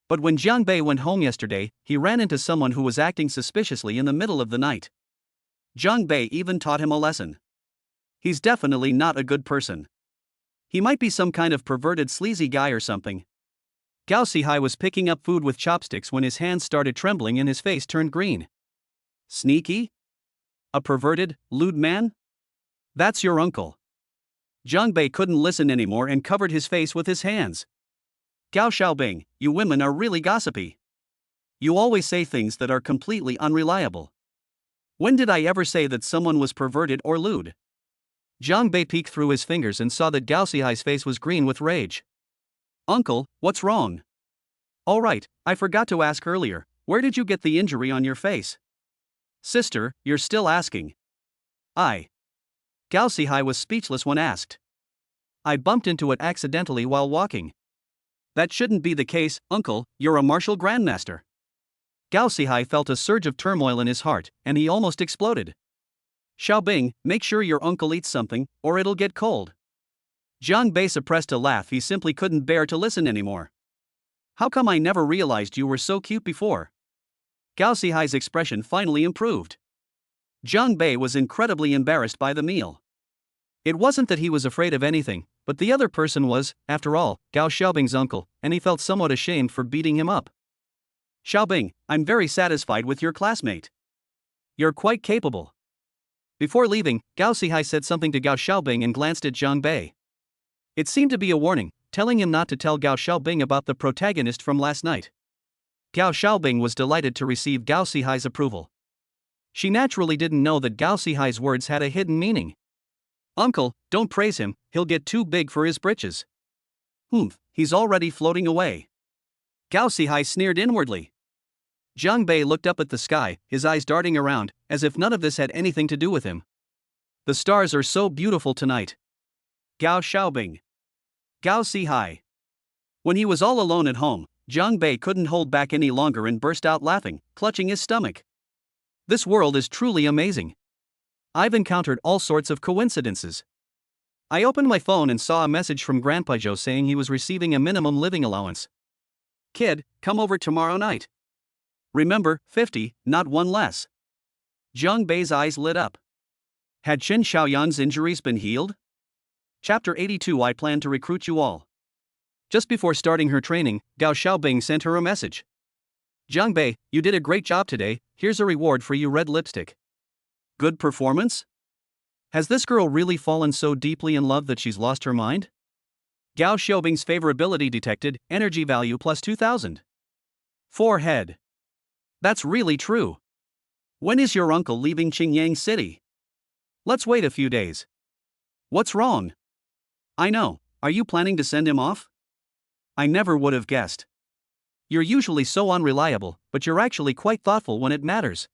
But when Jiang Bei went home yesterday, he ran into someone who was acting suspiciously in the middle of the night. Jiang Bei even taught him a lesson. He's definitely not a good person. He might be some kind of perverted sleazy guy or something. Gao Sihai was picking up food with chopsticks when his hands started trembling and his face turned green. Sneaky? A perverted, lewd man? That's your uncle. Jiang Bei couldn't listen anymore and covered his face with his hands. Gao Xiaobing, you women are really gossipy. You always say things that are completely unreliable. When did I ever say that someone was perverted or lewd? Jiang Bei peeked through his fingers and saw that Gao Xihai's face was green with rage. Uncle, what's wrong? All right, I forgot to ask earlier, where did you get the injury on your face? Sister, you're still asking. Gao Xihai was speechless when asked. I bumped into it accidentally while walking. That shouldn't be the case, uncle, you're a martial grandmaster. Gao Xihai felt a surge of turmoil in his heart, and he almost exploded. Xiaobing, make sure your uncle eats something, or it'll get cold. Jiang Bei suppressed a laugh. He simply couldn't bear to listen anymore. How come I never realized you were so cute before? Gao Xihai's expression finally improved. Jiang Bei was incredibly embarrassed by the meal. It wasn't that he was afraid of anything, but the other person was, after all, Gao Xiaobing's uncle, and he felt somewhat ashamed for beating him up. Xiaobing, I'm very satisfied with your classmate. You're quite capable. Before leaving, Gao Xihai said something to Gao Xiaobing and glanced at Jiang Bei. It seemed to be a warning, telling him not to tell Gao Xiaobing about the protagonist from last night. Gao Xiaobing was delighted to receive Gao Xihai's approval. She naturally didn't know that Gao Xihai's words had a hidden meaning. Uncle, don't praise him, he'll get too big for his britches. He's already floating away. Gao Xihai sneered inwardly. Jiang Bei looked up at the sky, his eyes darting around, as if none of this had anything to do with him. The stars are so beautiful tonight. Gao Xiaobing. Gao Xihai. When he was all alone at home, Jiang Bei couldn't hold back any longer and burst out laughing, clutching his stomach. This world is truly amazing. I've encountered all sorts of coincidences. I opened my phone and saw a message from Grandpa Joe saying he was receiving a minimum living allowance. Kid, come over tomorrow night. Remember, 50, not one less. Jiang Bei's eyes lit up. Had Chen Xiaoyang's injuries been healed? Chapter 82. I plan to recruit you all. Just before starting her training, Gao Xiaobing sent her a message. Jiang Bei, you did a great job today, here's a reward for you, red lipstick. Good performance? Has this girl really fallen so deeply in love that she's lost her mind? Gao Xiaobing's favorability detected, energy value plus 2000. Forehead. That's really true. When is your uncle leaving Qingyang City? Let's wait a few days. What's wrong? I know, are you planning to send him off? I never would have guessed. You're usually so unreliable, but you're actually quite thoughtful when it matters.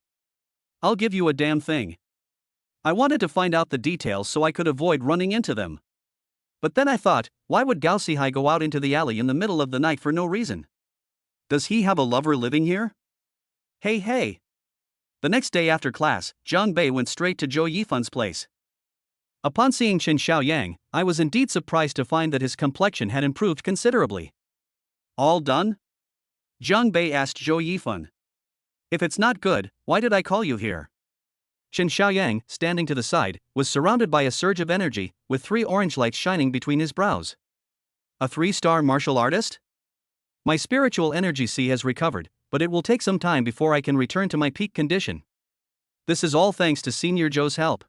I'll give you a damn thing. I wanted to find out the details so I could avoid running into them. But then I thought, why would Gao Xihai go out into the alley in the middle of the night for no reason? Does he have a lover living here? Hey. The next day after class, Jiang Bei went straight to Zhou Yifan's place. Upon seeing Chen Xiaoyang, I was indeed surprised to find that his complexion had improved considerably. All done? Jiang Bei asked Zhou Yifan. If it's not good, why did I call you here? Chen Xiaoyang, standing to the side, was surrounded by a surge of energy, with 3 orange lights shining between his brows. A 3-star martial artist? My spiritual energy C has recovered, but it will take some time before I can return to my peak condition. This is all thanks to Senior Zhou's help.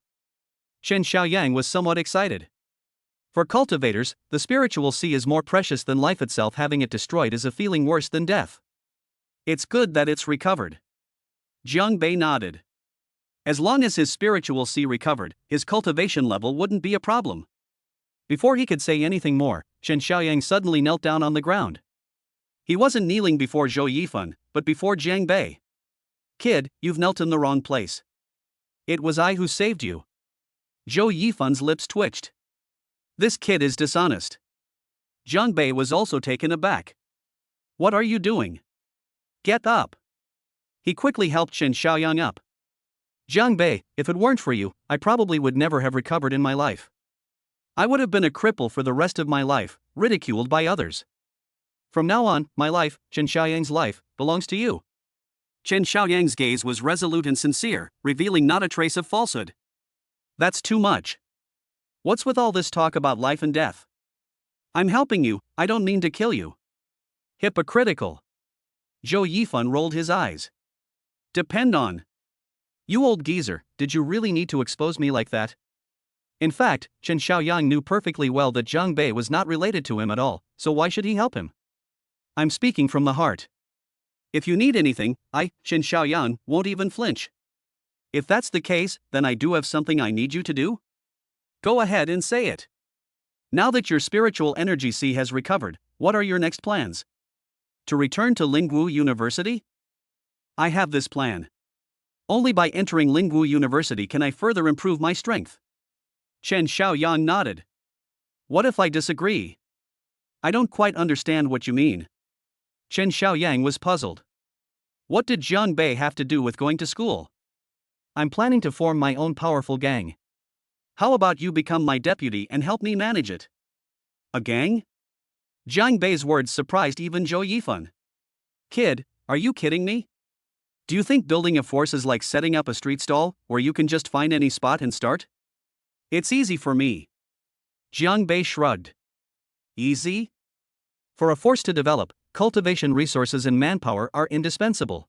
Chen Xiaoyang was somewhat excited. For cultivators, the spiritual C is more precious than life itself. Having it destroyed is a feeling worse than death. It's good that it's recovered. Jiang Bei nodded. As long as his spiritual C recovered, his cultivation level wouldn't be a problem. Before he could say anything more, Chen Xiaoyang suddenly knelt down on the ground. He wasn't kneeling before Zhou Yifan, but before Jiang Bei. Kid, you've knelt in the wrong place. It was I who saved you. Zhou Yifan's lips twitched. This kid is dishonest. Jiang Bei was also taken aback. What are you doing? Get up. He quickly helped Chen Xiaoyang up. Jiang Bei, if it weren't for you, I probably would never have recovered in my life. I would have been a cripple for the rest of my life, ridiculed by others. From now on, my life, Chen Xiaoyang's life, belongs to you. Chen Xiaoyang's gaze was resolute and sincere, revealing not a trace of falsehood. That's too much. What's with all this talk about life and death? I'm helping you, I don't mean to kill you. Hypocritical. Zhou Yifan rolled his eyes. Depend on. You old geezer, did you really need to expose me like that? In fact, Chen Xiaoyang knew perfectly well that Jiang Bei was not related to him at all, so why should he help him? I'm speaking from the heart. If you need anything, Chen Xiaoyang, won't even flinch. If that's the case, then I do have something I need you to do? Go ahead and say it. Now that your spiritual energy C has recovered, what are your next plans? To return to Lingwu University? I have this plan. Only by entering Lingwu University can I further improve my strength. Chen Xiaoyang nodded. What if I disagree? I don't quite understand what you mean. Chen Xiaoyang was puzzled. What did Jiang Bei have to do with going to school? I'm planning to form my own powerful gang. How about you become my deputy and help me manage it? A gang? Jiang Bei's words surprised even Zhou Yifan. Kid, are you kidding me? Do you think building a force is like setting up a street stall, where you can just find any spot and start? It's easy for me. Jiang Bei shrugged. Easy? For a force to develop, cultivation resources and manpower are indispensable.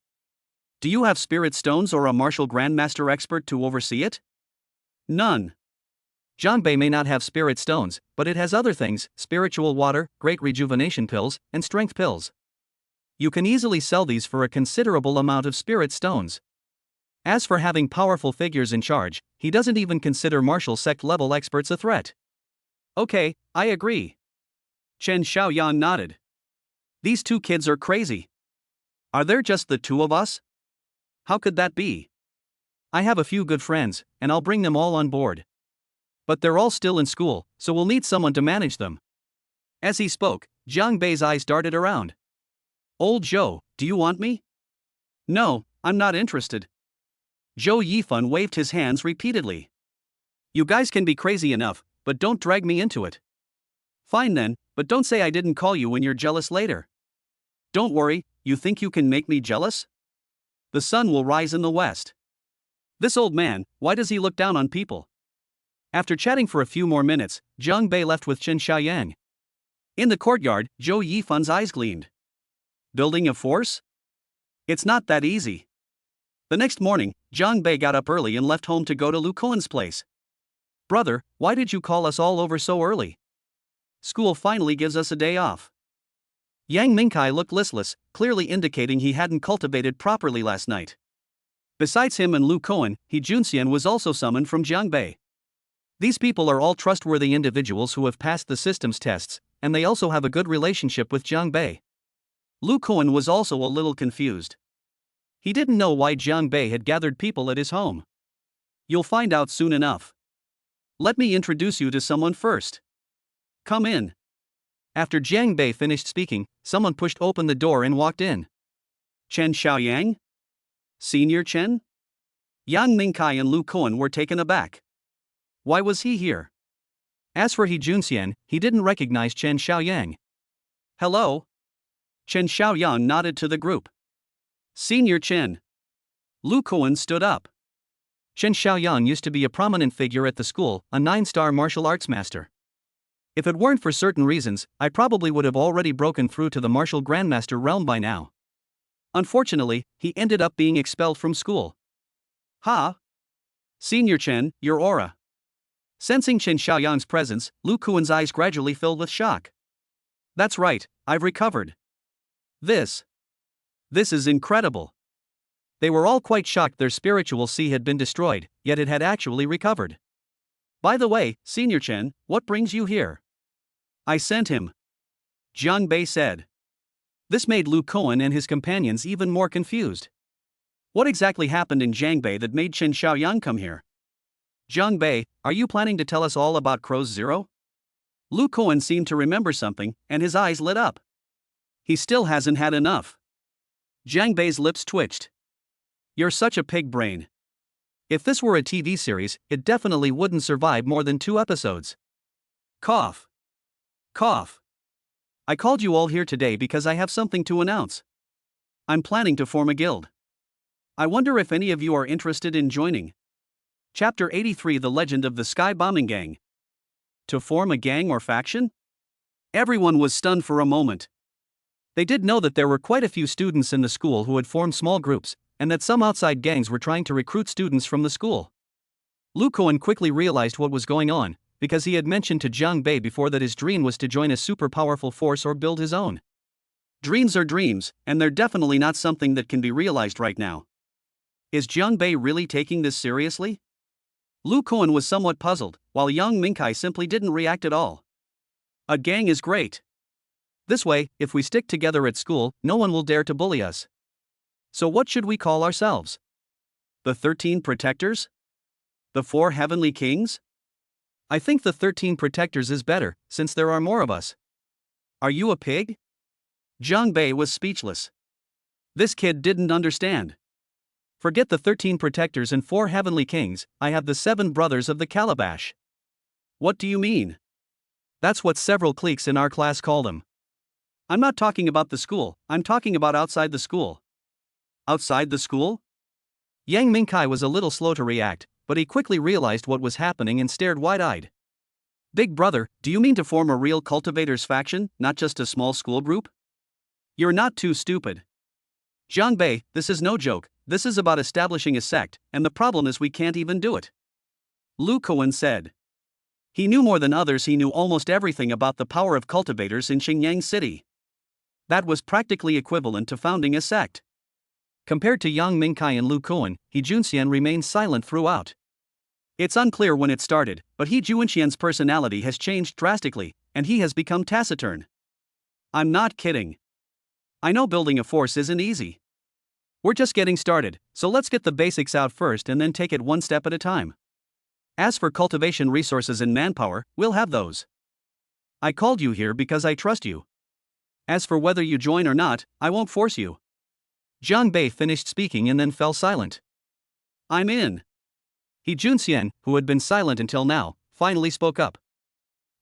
Do you have spirit stones or a martial grandmaster expert to oversee it? None. Jiang Bei may not have spirit stones, but it has other things: spiritual water, great rejuvenation pills, and strength pills. You can easily sell these for a considerable amount of spirit stones. As for having powerful figures in charge, he doesn't even consider martial sect level experts a threat. Okay, I agree. Chen Xiaoyang nodded. These two kids are crazy. Are there just the two of us? How could that be? I have a few good friends, and I'll bring them all on board. But they're all still in school, so we'll need someone to manage them. As he spoke, Jiang Bei's eyes darted around. Old Zhou, do you want me? No, I'm not interested. Zhou Yifan waved his hands repeatedly. You guys can be crazy enough, but don't drag me into it. Fine then, but don't say I didn't call you when you're jealous later. Don't worry, you think you can make me jealous? The sun will rise in the west. This old man, why does he look down on people? After chatting for a few more minutes, Jiang Bei left with Chen Xiaoyang. In the courtyard, Zhou Yifan's eyes gleamed. Building a force? It's not that easy. The next morning, Jiang Bei got up early and left home to go to Lu Koan's place. Brother, why did you call us all over so early? School finally gives us a day off. Yang Mingkai looked listless, clearly indicating he hadn't cultivated properly last night. Besides him and Lu Koan, He Junxian was also summoned from Jiang Bei. These people are all trustworthy individuals who have passed the system's tests, and they also have a good relationship with Jiang Bei. Lu Koan was also a little confused. He didn't know why Jiang Bei had gathered people at his home. You'll find out soon enough. Let me introduce you to someone first. Come in. After Jiang Bei finished speaking, someone pushed open the door and walked in. Chen Xiaoyang? Senior Chen? Yang Mingkai and Lu Koan were taken aback. Why was he here? As for He Junxian, he didn't recognize Chen Xiaoyang. Hello? Chen Xiaoyang nodded to the group. Senior Chen. Lu Koan stood up. Chen Xiaoyang used to be a prominent figure at the school, a 9-star martial arts master. If it weren't for certain reasons, I probably would have already broken through to the martial grandmaster realm by now. Unfortunately, he ended up being expelled from school. Ha! Senior Chen, your aura. Sensing Chen Xiaoyang's presence, Lu Koan's eyes gradually filled with shock. That's right, I've recovered. This is incredible. They were all quite shocked their spiritual sea had been destroyed, yet it had actually recovered. By the way, Senior Chen, what brings you here? I sent him. Jiang Bei said. This made Lu Koan and his companions even more confused. What exactly happened in Jiangbei that made Chen Xiaoyang come here? Jiang Bei, are you planning to tell us all about Crow's Zero? Lu Koan seemed to remember something, and his eyes lit up. He still hasn't had enough. Jiang Bei's lips twitched. You're such a pig brain. If this were a TV series, it definitely wouldn't survive more than 2 episodes. Cough. Cough. I called you all here today because I have something to announce. I'm planning to form a guild. I wonder if any of you are interested in joining. Chapter 83: The Legend of the Sky Bombing Gang. To form a gang or faction? Everyone was stunned for a moment. They did know that there were quite a few students in the school who had formed small groups, and that some outside gangs were trying to recruit students from the school. Lu Kuan quickly realized what was going on, because he had mentioned to Jiang Bei before that his dream was to join a super powerful force or build his own. Dreams are dreams, and they're definitely not something that can be realized right now. Is Jiang Bei really taking this seriously? Lu Kuan was somewhat puzzled, while Yang Mingkai simply didn't react at all. A gang is great. This way, if we stick together at school, no one will dare to bully us. So what should we call ourselves? The 13 Protectors? The 4 Heavenly Kings? I think the 13 Protectors is better, since there are more of us. Are you a pig? Jiang Bei was speechless. This kid didn't understand. Forget the 13 Protectors and 4 Heavenly Kings, I have the 7 Brothers of the Calabash. What do you mean? That's what several cliques in our class call them. I'm not talking about the school, I'm talking about outside the school. Outside the school? Yang Mingkai was a little slow to react, but he quickly realized what was happening and stared wide-eyed. Big brother, do you mean to form a real cultivators faction, not just a small school group? You're not too stupid. Jiang Bei, this is no joke, this is about establishing a sect, and the problem is we can't even do it. Lu Kuan said. He knew more than others, he knew almost everything about the power of cultivators in Xingyang City. That was practically equivalent to founding a sect. Compared to Yang Mingkai and Lu Kuan, He Junxian remained silent throughout. It's unclear when it started, but He Junxian's personality has changed drastically, and he has become taciturn. I'm not kidding. I know building a force isn't easy. We're just getting started, so let's get the basics out first and then take it one step at a time. As for cultivation resources and manpower, we'll have those. I called you here because I trust you. As for whether you join or not, I won't force you. Jiang Bei finished speaking and then fell silent. I'm in. He Junxian, who had been silent until now, finally spoke up.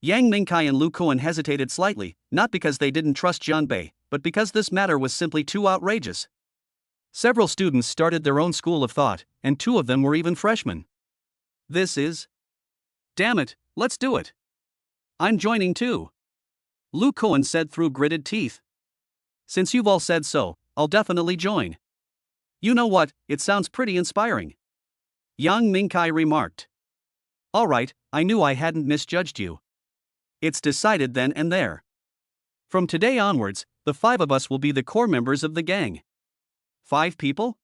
Yang Mingkai and Lu Kuan hesitated slightly, not because they didn't trust Jiang Bei, but because this matter was simply too outrageous. Several students started their own school of thought, and 2 of them were even freshmen. This is... Damn it, let's do it. I'm joining too. Lu Kuan said through gritted teeth. Since you've all said so, I'll definitely join. You know what, it sounds pretty inspiring. Yang Mingkai remarked. Alright, I knew I hadn't misjudged you. It's decided then and there. From today onwards, the 5 of us will be the core members of the gang. 5 people?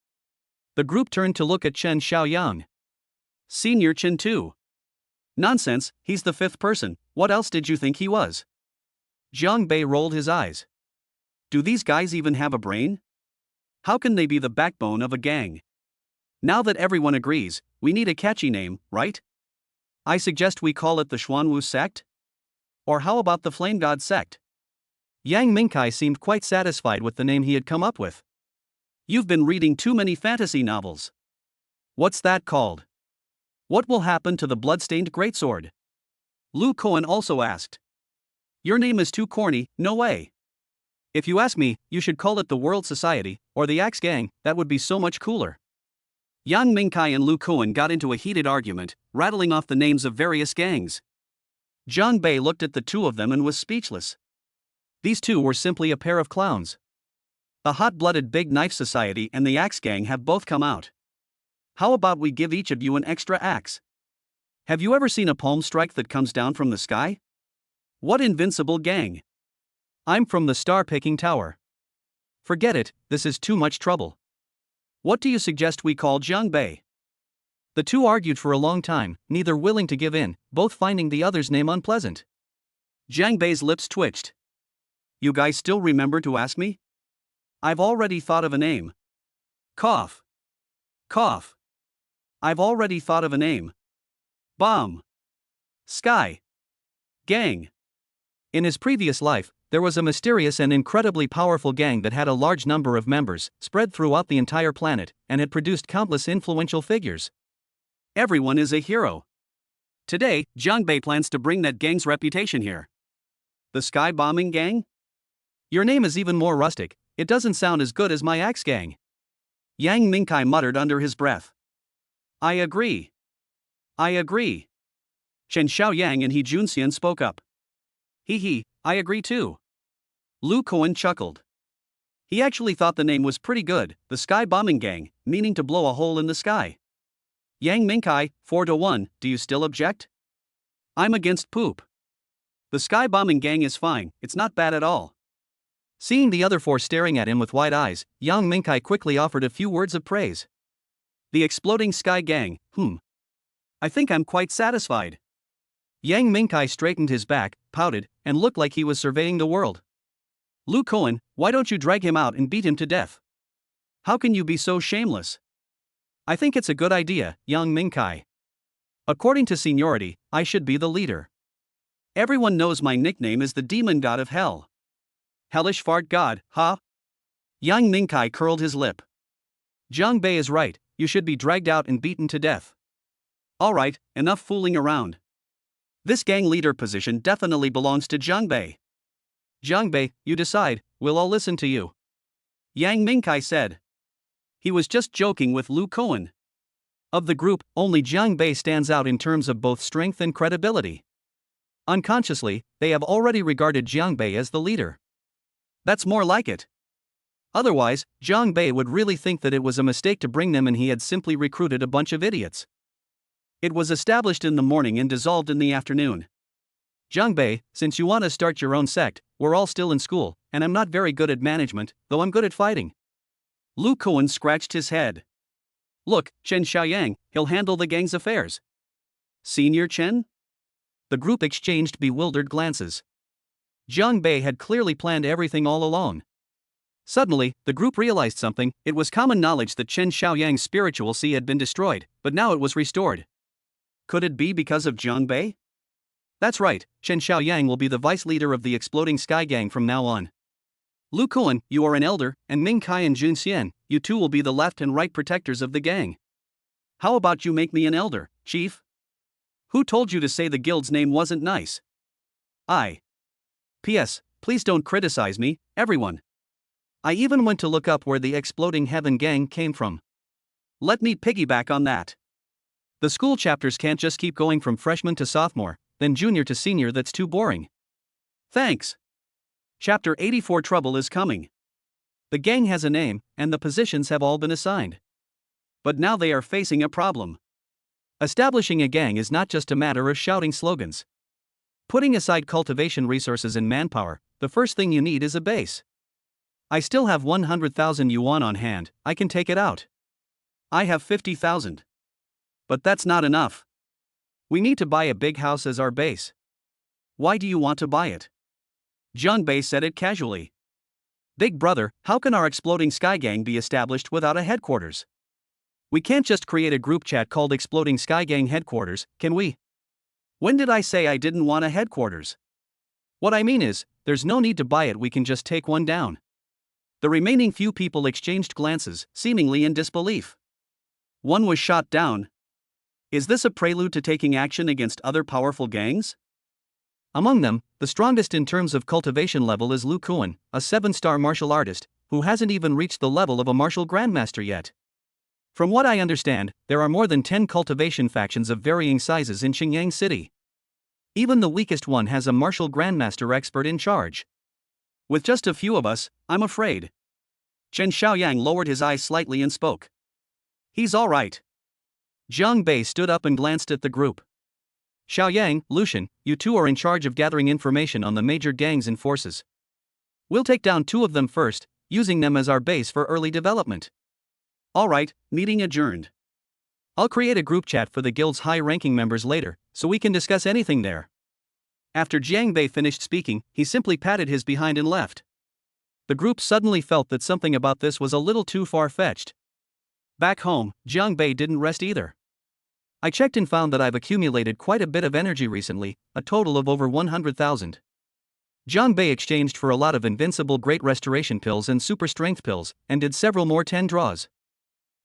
The group turned to look at Chen Xiaoyang. Senior Chen too. Nonsense, he's the 5th person, what else did you think he was? Jiang Bei rolled his eyes. Do these guys even have a brain? How can they be the backbone of a gang? Now that everyone agrees, we need a catchy name, right? I suggest we call it the Xuanwu sect? Or how about the Flame God sect? Yang Mingkai seemed quite satisfied with the name he had come up with. You've been reading too many fantasy novels. What's that called? What will happen to the bloodstained greatsword? Lu Kuan also asked. Your name is too corny, no way. If you ask me, you should call it the World Society, or the Axe Gang, that would be so much cooler. Yang Mingkai and Lu Kuan got into a heated argument, rattling off the names of various gangs. Jiang Bei looked at the 2 of them and was speechless. These 2 were simply a pair of clowns. The hot-blooded Big Knife Society and the Axe Gang have both come out. How about we give each of you an extra axe? Have you ever seen a palm strike that comes down from the sky? What invincible gang! I'm from the Star-Picking Tower. Forget it, this is too much trouble. What do you suggest we call Jiang Bei? The 2 argued for a long time, neither willing to give in, both finding the other's name unpleasant. Jiang Bei's lips twitched. You guys still remember to ask me? I've already thought of a name. Cough. Cough. I've already thought of a name. Bomb. Sky. Gang. In his previous life, there was a mysterious and incredibly powerful gang that had a large number of members, spread throughout the entire planet, and had produced countless influential figures. Everyone is a hero. Today, Jiang Bei plans to bring that gang's reputation here. The Sky Bombing Gang? Your name is even more rustic, it doesn't sound as good as my Axe Gang. Yang Mingkai muttered under his breath. I agree. I agree. Chen Xiaoyang and He Junxian spoke up. I agree too. Lu Kuan chuckled. He actually thought the name was pretty good, the Sky Bombing Gang, meaning to blow a hole in the sky. Yang Mingkai, 4-1, do you still object? I'm against poop. The Sky Bombing Gang is fine, it's not bad at all. Seeing the other four staring at him with wide eyes, Yang Mingkai quickly offered a few words of praise. The Exploding Sky Gang, I think I'm quite satisfied. Yang Mingkai straightened his back, pouted, and looked like he was surveying the world. Lu Koen, why don't you drag him out and beat him to death? How can you be so shameless? I think it's a good idea, Yang Mingkai. According to seniority, I should be the leader. Everyone knows my nickname is the Demon God of Hell. Hellish Fart God, huh? Yang Mingkai curled his lip. Jiang Bei is right, you should be dragged out and beaten to death. Alright, enough fooling around. This gang leader position definitely belongs to Jiang Bei. Jiang Bei, you decide, we'll all listen to you. Yang Mingkai said. He was just joking with Lu Koen. Of the group, only Jiang Bei stands out in terms of both strength and credibility. Unconsciously, they have already regarded Jiang Bei as the leader. That's more like it. Otherwise, Jiang Bei would really think that it was a mistake to bring them and he had simply recruited a bunch of idiots. It was established in the morning and dissolved in the afternoon. Jiang Bei, since you want to start your own sect, we're all still in school, and I'm not very good at management, though I'm good at fighting. Lu Koen scratched his head. Look, Chen Xiaoyang, he'll handle the gang's affairs. Senior Chen? The group exchanged bewildered glances. Jiang Bei had clearly planned everything all along. Suddenly, the group realized something. It was common knowledge that Chen Xiaoyang's spiritual sea had been destroyed, but now it was restored. Could it be because of Jiang Bei? That's right, Chen Xiaoyang will be the vice leader of the Exploding Sky Gang from now on. Lu Koen, you are an elder, and Ming Kai and Jun Xian, you two will be the left and right protectors of the gang. How about you make me an elder, chief? Who told you to say the guild's name wasn't nice? P.S. Please don't criticize me, everyone. I even went to look up where the Exploding Heaven Gang came from. Let me piggyback on that. The school chapters can't just keep going from freshman to sophomore, then junior to senior, that's too boring. Thanks. Chapter 84 Trouble is coming. The gang has a name, and the positions have all been assigned. But now they are facing a problem. Establishing a gang is not just a matter of shouting slogans. Putting aside cultivation resources and manpower, the first thing you need is a base. I still have 100,000 yuan on hand, I can take it out. I have 50,000. But that's not enough. We need to buy a big house as our base. Why do you want to buy it? Jiang Bei said it casually. Big brother, how can our Exploding Sky Gang be established without a headquarters? We can't just create a group chat called Exploding Sky Gang Headquarters, can we? When did I say I didn't want a headquarters? What I mean is, there's no need to buy it, we can just take one down. The remaining few people exchanged glances, seemingly in disbelief. One was shot down. Is this a prelude to taking action against other powerful gangs? Among them, the strongest in terms of cultivation level is Lu Koen, a 7-star martial artist, who hasn't even reached the level of a martial grandmaster yet. From what I understand, there are more than 10 cultivation factions of varying sizes in Qingyang City. Even the weakest one has a martial grandmaster expert in charge. With just a few of us, I'm afraid. Chen Xiaoyang lowered his eyes slightly and spoke. He's all right. Jiang Bei stood up and glanced at the group. Xiaoyang, Lucian, you two are in charge of gathering information on the major gangs and forces. We'll take down 2 of them first, using them as our base for early development. All right, meeting adjourned. I'll create a group chat for the guild's high-ranking members later, so we can discuss anything there. After Jiang Bei finished speaking, he simply patted his behind and left. The group suddenly felt that something about this was a little too far-fetched. Back home, Jiang Bei didn't rest either. I checked and found that I've accumulated quite a bit of energy recently, a total of over 100,000. Jiang Bei exchanged for a lot of invincible Great Restoration pills and super strength pills, and did several more 10 draws.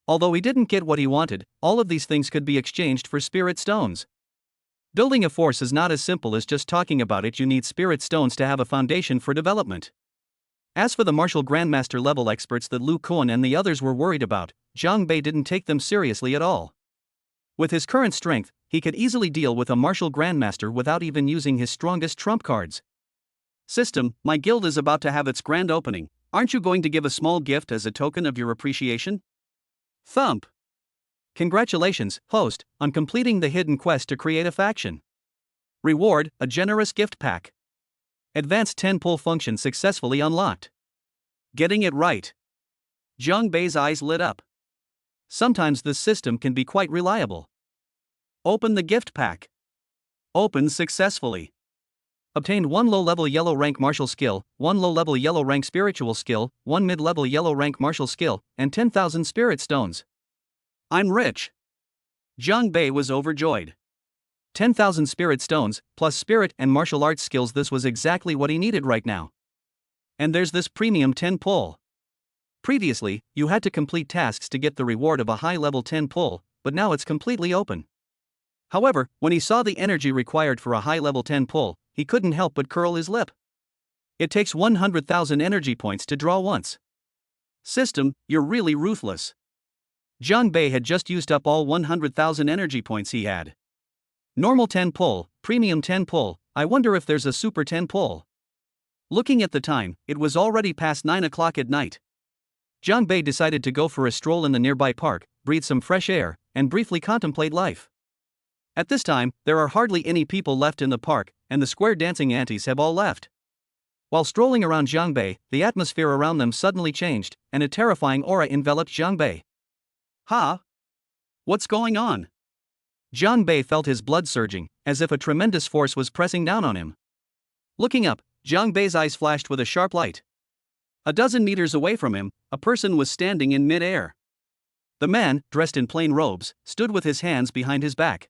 Although he didn't get what he wanted, all of these things could be exchanged for spirit stones. Building a force is not as simple as just talking about it, you need spirit stones to have a foundation for development. As for the martial grandmaster level experts that Lu Koen and the others were worried about, Jiang Bei didn't take them seriously at all. With his current strength, he could easily deal with a martial grandmaster without even using his strongest trump cards. System, my guild is about to have its grand opening. Aren't you going to give a small gift as a token of your appreciation? Thump. Congratulations, host, on completing the hidden quest to create a faction. Reward, a generous gift pack. Advanced 10 pull function successfully unlocked. Getting it right. Jiang Bei's eyes lit up. Sometimes this system can be quite reliable. Open the gift pack. Open successfully. Obtained 1 low-level yellow rank martial skill, 1 low-level yellow rank spiritual skill, 1 mid-level yellow rank martial skill, and 10,000 spirit stones. I'm rich. Jiang Bei was overjoyed. 10,000 spirit stones, plus spirit and martial arts skills, this was exactly what he needed right now. And there's this premium 10 pull. Previously, you had to complete tasks to get the reward of a high-level 10 pull, but now it's completely open. However, when he saw the energy required for a high-level 10 pull, he couldn't help but curl his lip. It takes 100,000 energy points to draw once. System, you're really ruthless. Jiang Bei had just used up all 100,000 energy points he had. Normal 10 pull, premium 10 pull, I wonder if there's a super 10 pull. Looking at the time, it was already past 9 o'clock at night. Jiang Bei decided to go for a stroll in the nearby park, breathe some fresh air, and briefly contemplate life. At this time, there are hardly any people left in the park, and the square dancing aunties have all left. While strolling around Jiang Bei, the atmosphere around them suddenly changed, and a terrifying aura enveloped Jiang Bei. Huh? What's going on? Jiang Bei felt his blood surging, as if a tremendous force was pressing down on him. Looking up, Jiang Bei's eyes flashed with a sharp light. A dozen meters away from him, a person was standing in mid-air. The man, dressed in plain robes, stood with his hands behind his back.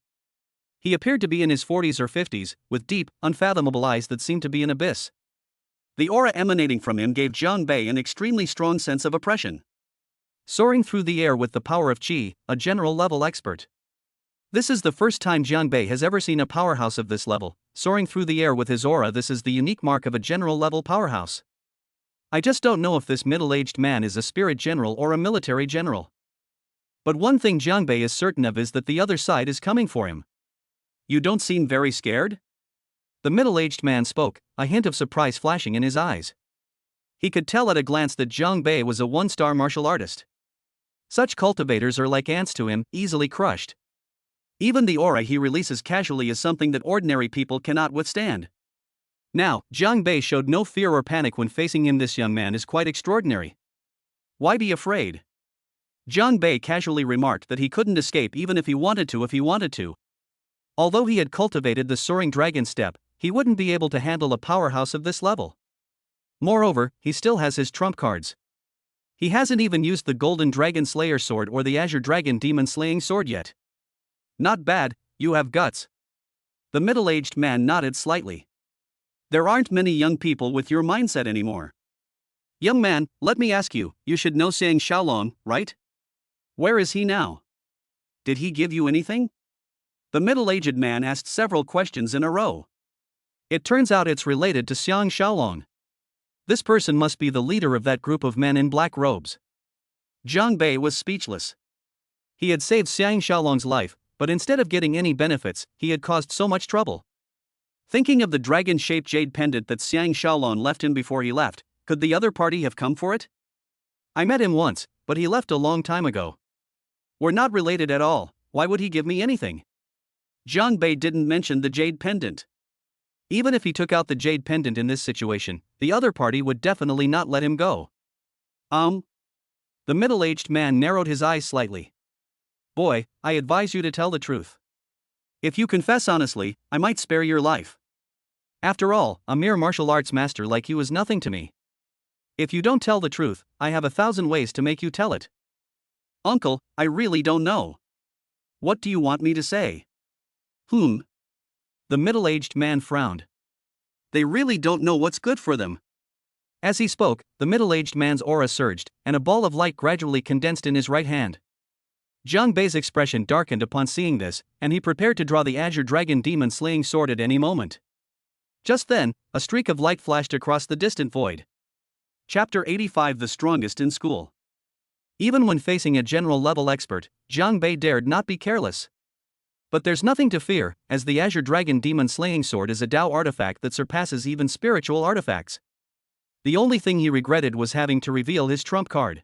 He appeared to be in his 40s or 50s, with deep, unfathomable eyes that seemed to be an abyss. The aura emanating from him gave Jiang Bei an extremely strong sense of oppression. Soaring through the air with the power of Qi, a general-level expert. This is the first time Jiang Bei has ever seen a powerhouse of this level, soaring through the air with his aura. This is the unique mark of a general-level powerhouse. I just don't know if this middle-aged man is a spirit general or a military general. But one thing Jiang Bei is certain of is that the other side is coming for him. You don't seem very scared? The middle-aged man spoke, a hint of surprise flashing in his eyes. He could tell at a glance that Jiang Bei was a one-star martial artist. Such cultivators are like ants to him, easily crushed. Even the aura he releases casually is something that ordinary people cannot withstand. Now, Jiang Bei showed no fear or panic when facing him. This young man is quite extraordinary. Why be afraid? Jiang Bei casually remarked that he couldn't escape even if he wanted to. Although he had cultivated the soaring dragon step, he wouldn't be able to handle a powerhouse of this level. Moreover, he still has his trump cards. He hasn't even used the Golden Dragon Slayer sword or the Azure Dragon Demon Slaying sword yet. Not bad, you have guts. The middle-aged man nodded slightly. There aren't many young people with your mindset anymore. Young man, let me ask you, you should know Xiang Xiaolong, right? Where is he now? Did he give you anything? The middle-aged man asked several questions in a row. It turns out it's related to Xiang Xiaolong. This person must be the leader of that group of men in black robes. Jiang Bei was speechless. He had saved Xiang Xiaolong's life, but instead of getting any benefits, he had caused so much trouble. Thinking of the dragon-shaped jade pendant that Xiang Xiaolong left him before he left, could the other party have come for it? I met him once, but he left a long time ago. We're not related at all, why would he give me anything? Jiang Bei didn't mention the jade pendant. Even if he took out the jade pendant in this situation, the other party would definitely not let him go. The middle-aged man narrowed his eyes slightly. Boy, I advise you to tell the truth. If you confess honestly, I might spare your life. After all, a mere martial arts master like you is nothing to me. If you don't tell the truth, I have 1,000 ways to make you tell it. Uncle, I really don't know. What do you want me to say? The middle-aged man frowned. They really don't know what's good for them. As he spoke, the middle-aged man's aura surged, and a ball of light gradually condensed in his right hand. Jiang Bei's expression darkened upon seeing this, and he prepared to draw the Azure Dragon Demon Slaying sword at any moment. Just then, a streak of light flashed across the distant void. Chapter 85 The Strongest in School. Even when facing a general-level expert, Jiang Bei dared not be careless. But there's nothing to fear, as the Azure Dragon Demon Slaying sword is a Dao artifact that surpasses even spiritual artifacts. The only thing he regretted was having to reveal his trump card.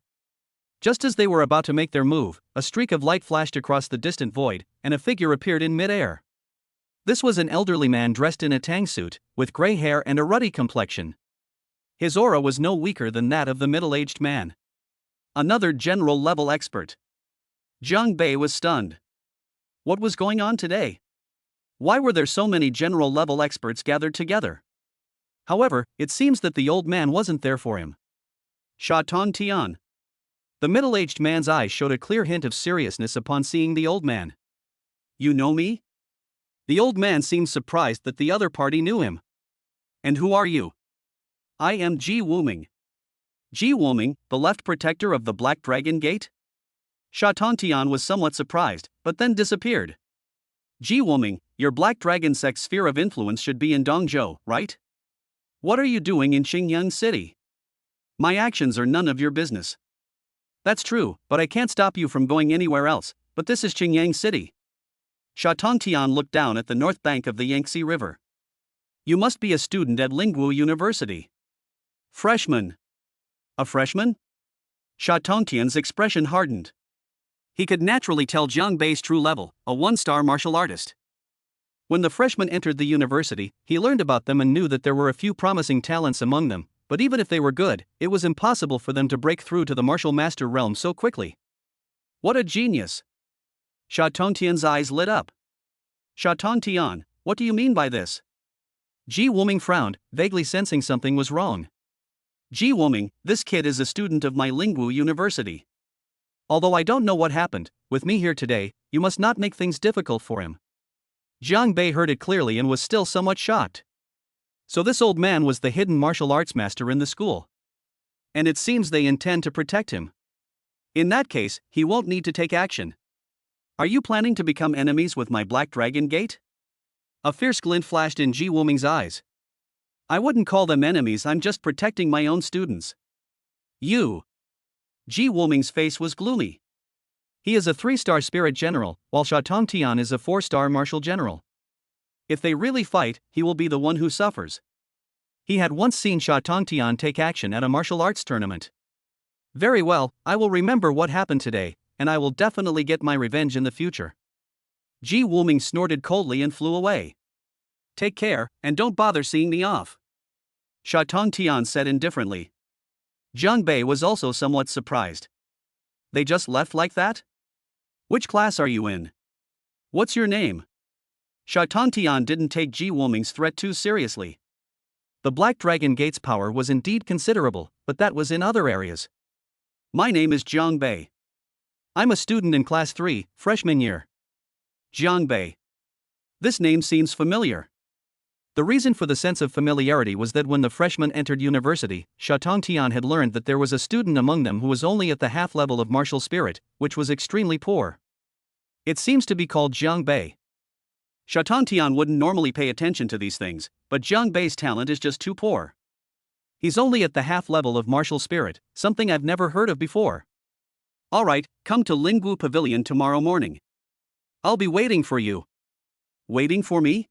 Just as they were about to make their move, a streak of light flashed across the distant void, and a figure appeared in mid-air. This was an elderly man dressed in a tang suit, with gray hair and a ruddy complexion. His aura was no weaker than that of the middle-aged man. Another general-level expert. Jiang Bei was stunned. What was going on today? Why were there so many general-level experts gathered together? However, it seems that the old man wasn't there for him. Sha Tong Tian. The middle-aged man's eyes showed a clear hint of seriousness upon seeing the old man. You know me? The old man seemed surprised that the other party knew him. And who are you? I am Ji Wuming. Ji Wuming, the left protector of the Black Dragon Gate? Sha Tong Tian was somewhat surprised, but then disappeared. Ji Wuming, your Black Dragon sect's sphere of influence should be in Dongzhou, right? What are you doing in Xingyang City? My actions are none of your business. That's true, but I can't stop you from going anywhere else, but this is Xingyang City. Sha Tong Tian looked down at the north bank of the Yangtze River. You must be a student at Lingwu University. Freshman. A freshman? Sha Tong Tian's expression hardened. He could naturally tell Jiang Bei's true level, a one-star martial artist. When the freshman entered the university, he learned about them and knew that there were a few promising talents among them, but even if they were good, it was impossible for them to break through to the martial master realm so quickly. What a genius! Sha Tong Tian's eyes lit up. Sha Tong Tian, what do you mean by this? Ji Wuming frowned, vaguely sensing something was wrong. Ji Wuming, this kid is a student of my Lingwu University. Although I don't know what happened, with me here today, you must not make things difficult for him. Jiang Bei heard it clearly and was still somewhat shocked. So this old man was the hidden martial arts master in the school. And it seems they intend to protect him. In that case, he won't need to take action. Are you planning to become enemies with my Black Dragon Gate? A fierce glint flashed in Ji Wuming's eyes. I wouldn't call them enemies, I'm just protecting my own students. You. Ji Wuming's face was gloomy. He is a 3-star spirit general, while Sha Tong Tian is a 4-star martial general. If they really fight, he will be the one who suffers. He had once seen Sha Tong Tian take action at a martial arts tournament. Very well, I will remember what happened today, and I will definitely get my revenge in the future. Ji Wuming snorted coldly and flew away. Take care, and don't bother seeing me off. Sha Tong Tian said indifferently. Jiang Bei was also somewhat surprised. They just left like that? Which class are you in? What's your name? Sha Tong Tian didn't take Ji Wuming's threat too seriously. The Black Dragon Gate's power was indeed considerable, but that was in other areas. My name is Jiang Bei. I'm a student in Class 3, freshman year. Jiang Bei. This name seems familiar. The reason for the sense of familiarity was that when the freshmen entered university, Sha Tong Tian had learned that there was a student among them who was only at the half level of martial spirit, which was extremely poor. It seems to be called Jiang Bei. Sha Tong Tian wouldn't normally pay attention to these things, but Jiang Bei's talent is just too poor. He's only at the half level of martial spirit, something I've never heard of before. Alright, come to Lingwu Pavilion tomorrow morning. I'll be waiting for you. Waiting for me?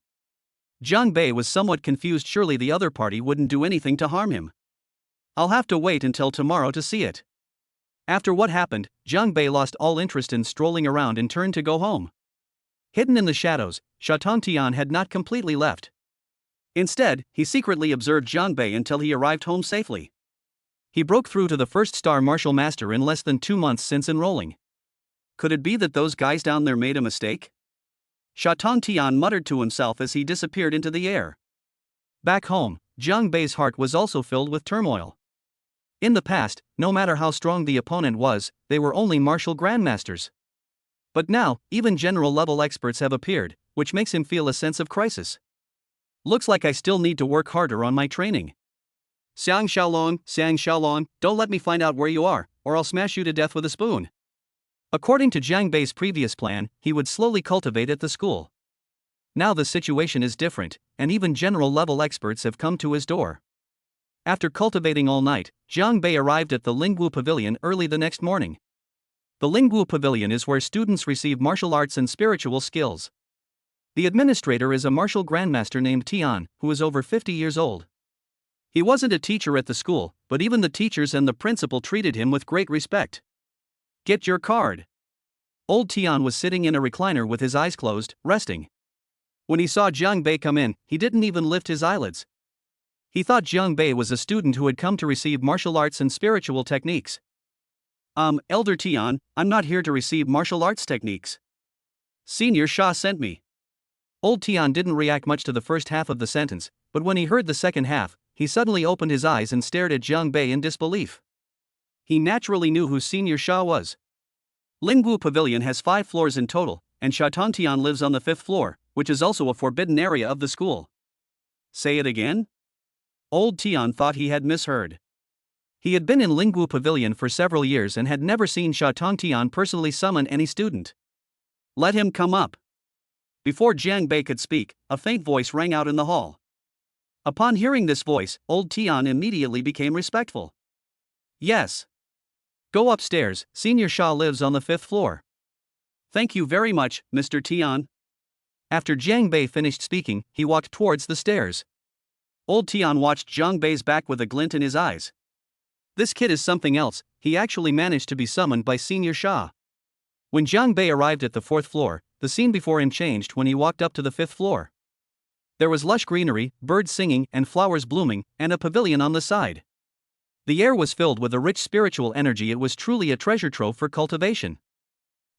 Jiang Bei was somewhat confused. Surely the other party wouldn't do anything to harm him. I'll have to wait until tomorrow to see it. After what happened, Jiang Bei lost all interest in strolling around and turned to go home. Hidden in the shadows, Sha Tong Tian had not completely left. Instead, he secretly observed Jiang Bei until he arrived home safely. He broke through to the first-star martial master in less than 2 months since enrolling. Could it be that those guys down there made a mistake? Sha Tong Tian muttered to himself as he disappeared into the air. Back home, Jiang Bei's heart was also filled with turmoil. In the past, no matter how strong the opponent was, they were only martial grandmasters. But now, even general-level experts have appeared, which makes him feel a sense of crisis. Looks like I still need to work harder on my training. Xiang Xiaolong, don't let me find out where you are, or I'll smash you to death with a spoon. According to Jiang Bei's previous plan, he would slowly cultivate at the school. Now the situation is different, and even general-level experts have come to his door. After cultivating all night, Jiang Bei arrived at the Lingwu Pavilion early the next morning. The Lingwu Pavilion is where students receive martial arts and spiritual skills. The administrator is a martial grandmaster named Tian, who is over 50 years old. He wasn't a teacher at the school, but even the teachers and the principal treated him with great respect. Get your card. Old Tian was sitting in a recliner with his eyes closed, resting. When he saw Jiang Bei come in, he didn't even lift his eyelids. He thought Jiang Bei was a student who had come to receive martial arts and spiritual techniques. Elder Tian, I'm not here to receive martial arts techniques. Senior Sha sent me. Old Tian didn't react much to the first half of the sentence, but when he heard the second half, he suddenly opened his eyes and stared at Jiang Bei in disbelief. He naturally knew who Senior Sha was. Lingwu Pavilion has 5 floors in total, and Sha Tongtian lives on the 5th floor, which is also a forbidden area of the school. Say it again? Old Tian thought he had misheard. He had been in Lingwu Pavilion for several years and had never seen Sha Tongtian personally summon any student. Let him come up. Before Jiang Bei could speak, a faint voice rang out in the hall. Upon hearing this voice, Old Tian immediately became respectful. Yes. Go upstairs, Senior Sha lives on the 5th floor. Thank you very much, Mr. Tian. After Jiang Bei finished speaking, he walked towards the stairs. Old Tian watched Jiang Bei's back with a glint in his eyes. This kid is something else, he actually managed to be summoned by Senior Sha. When Jiang Bei arrived at the 4th floor, the scene before him changed when he walked up to the 5th floor. There was lush greenery, birds singing, and flowers blooming, and a pavilion on the side. The air was filled with a rich spiritual energy. It was truly a treasure trove for cultivation.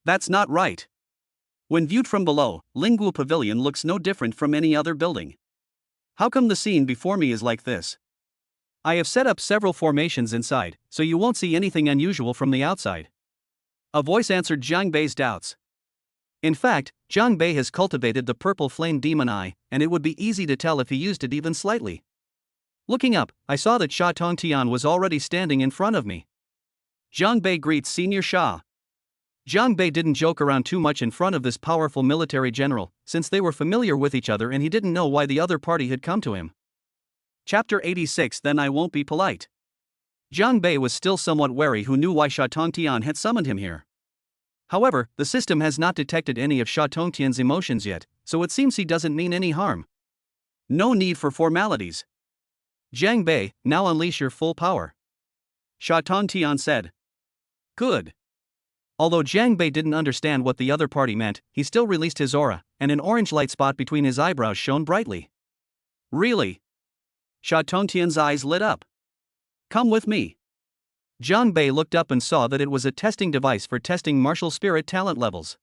That's not right. When viewed from below, Lingwu Pavilion looks no different from any other building. How come the scene before me is like this? I have set up several formations inside, so you won't see anything unusual from the outside. A voice answered Jiang Bei's doubts. In fact, Jiang Bei has cultivated the purple flame demon eye, and it would be easy to tell if he used it even slightly. Looking up, I saw that Sha Tongtian was already standing in front of me. Jiang Bei greets Senior Sha. Jiang Bei didn't joke around too much in front of this powerful military general, since they were familiar with each other and he didn't know why the other party had come to him. Chapter 86. Then I won't be polite. Jiang Bei was still somewhat wary who knew why Sha Tongtian had summoned him here. However, the system has not detected any of Sha Tongtian's emotions yet, so it seems he doesn't mean any harm. No need for formalities. Jiang Bei, now unleash your full power. Sha Tongtian said. Good. Although Jiang Bei didn't understand what the other party meant, he still released his aura, and an orange light spot between his eyebrows shone brightly. Really? Sha Tongtian's eyes lit up. Come with me. Jiang Bei looked up and saw that it was a testing device for testing martial spirit talent levels.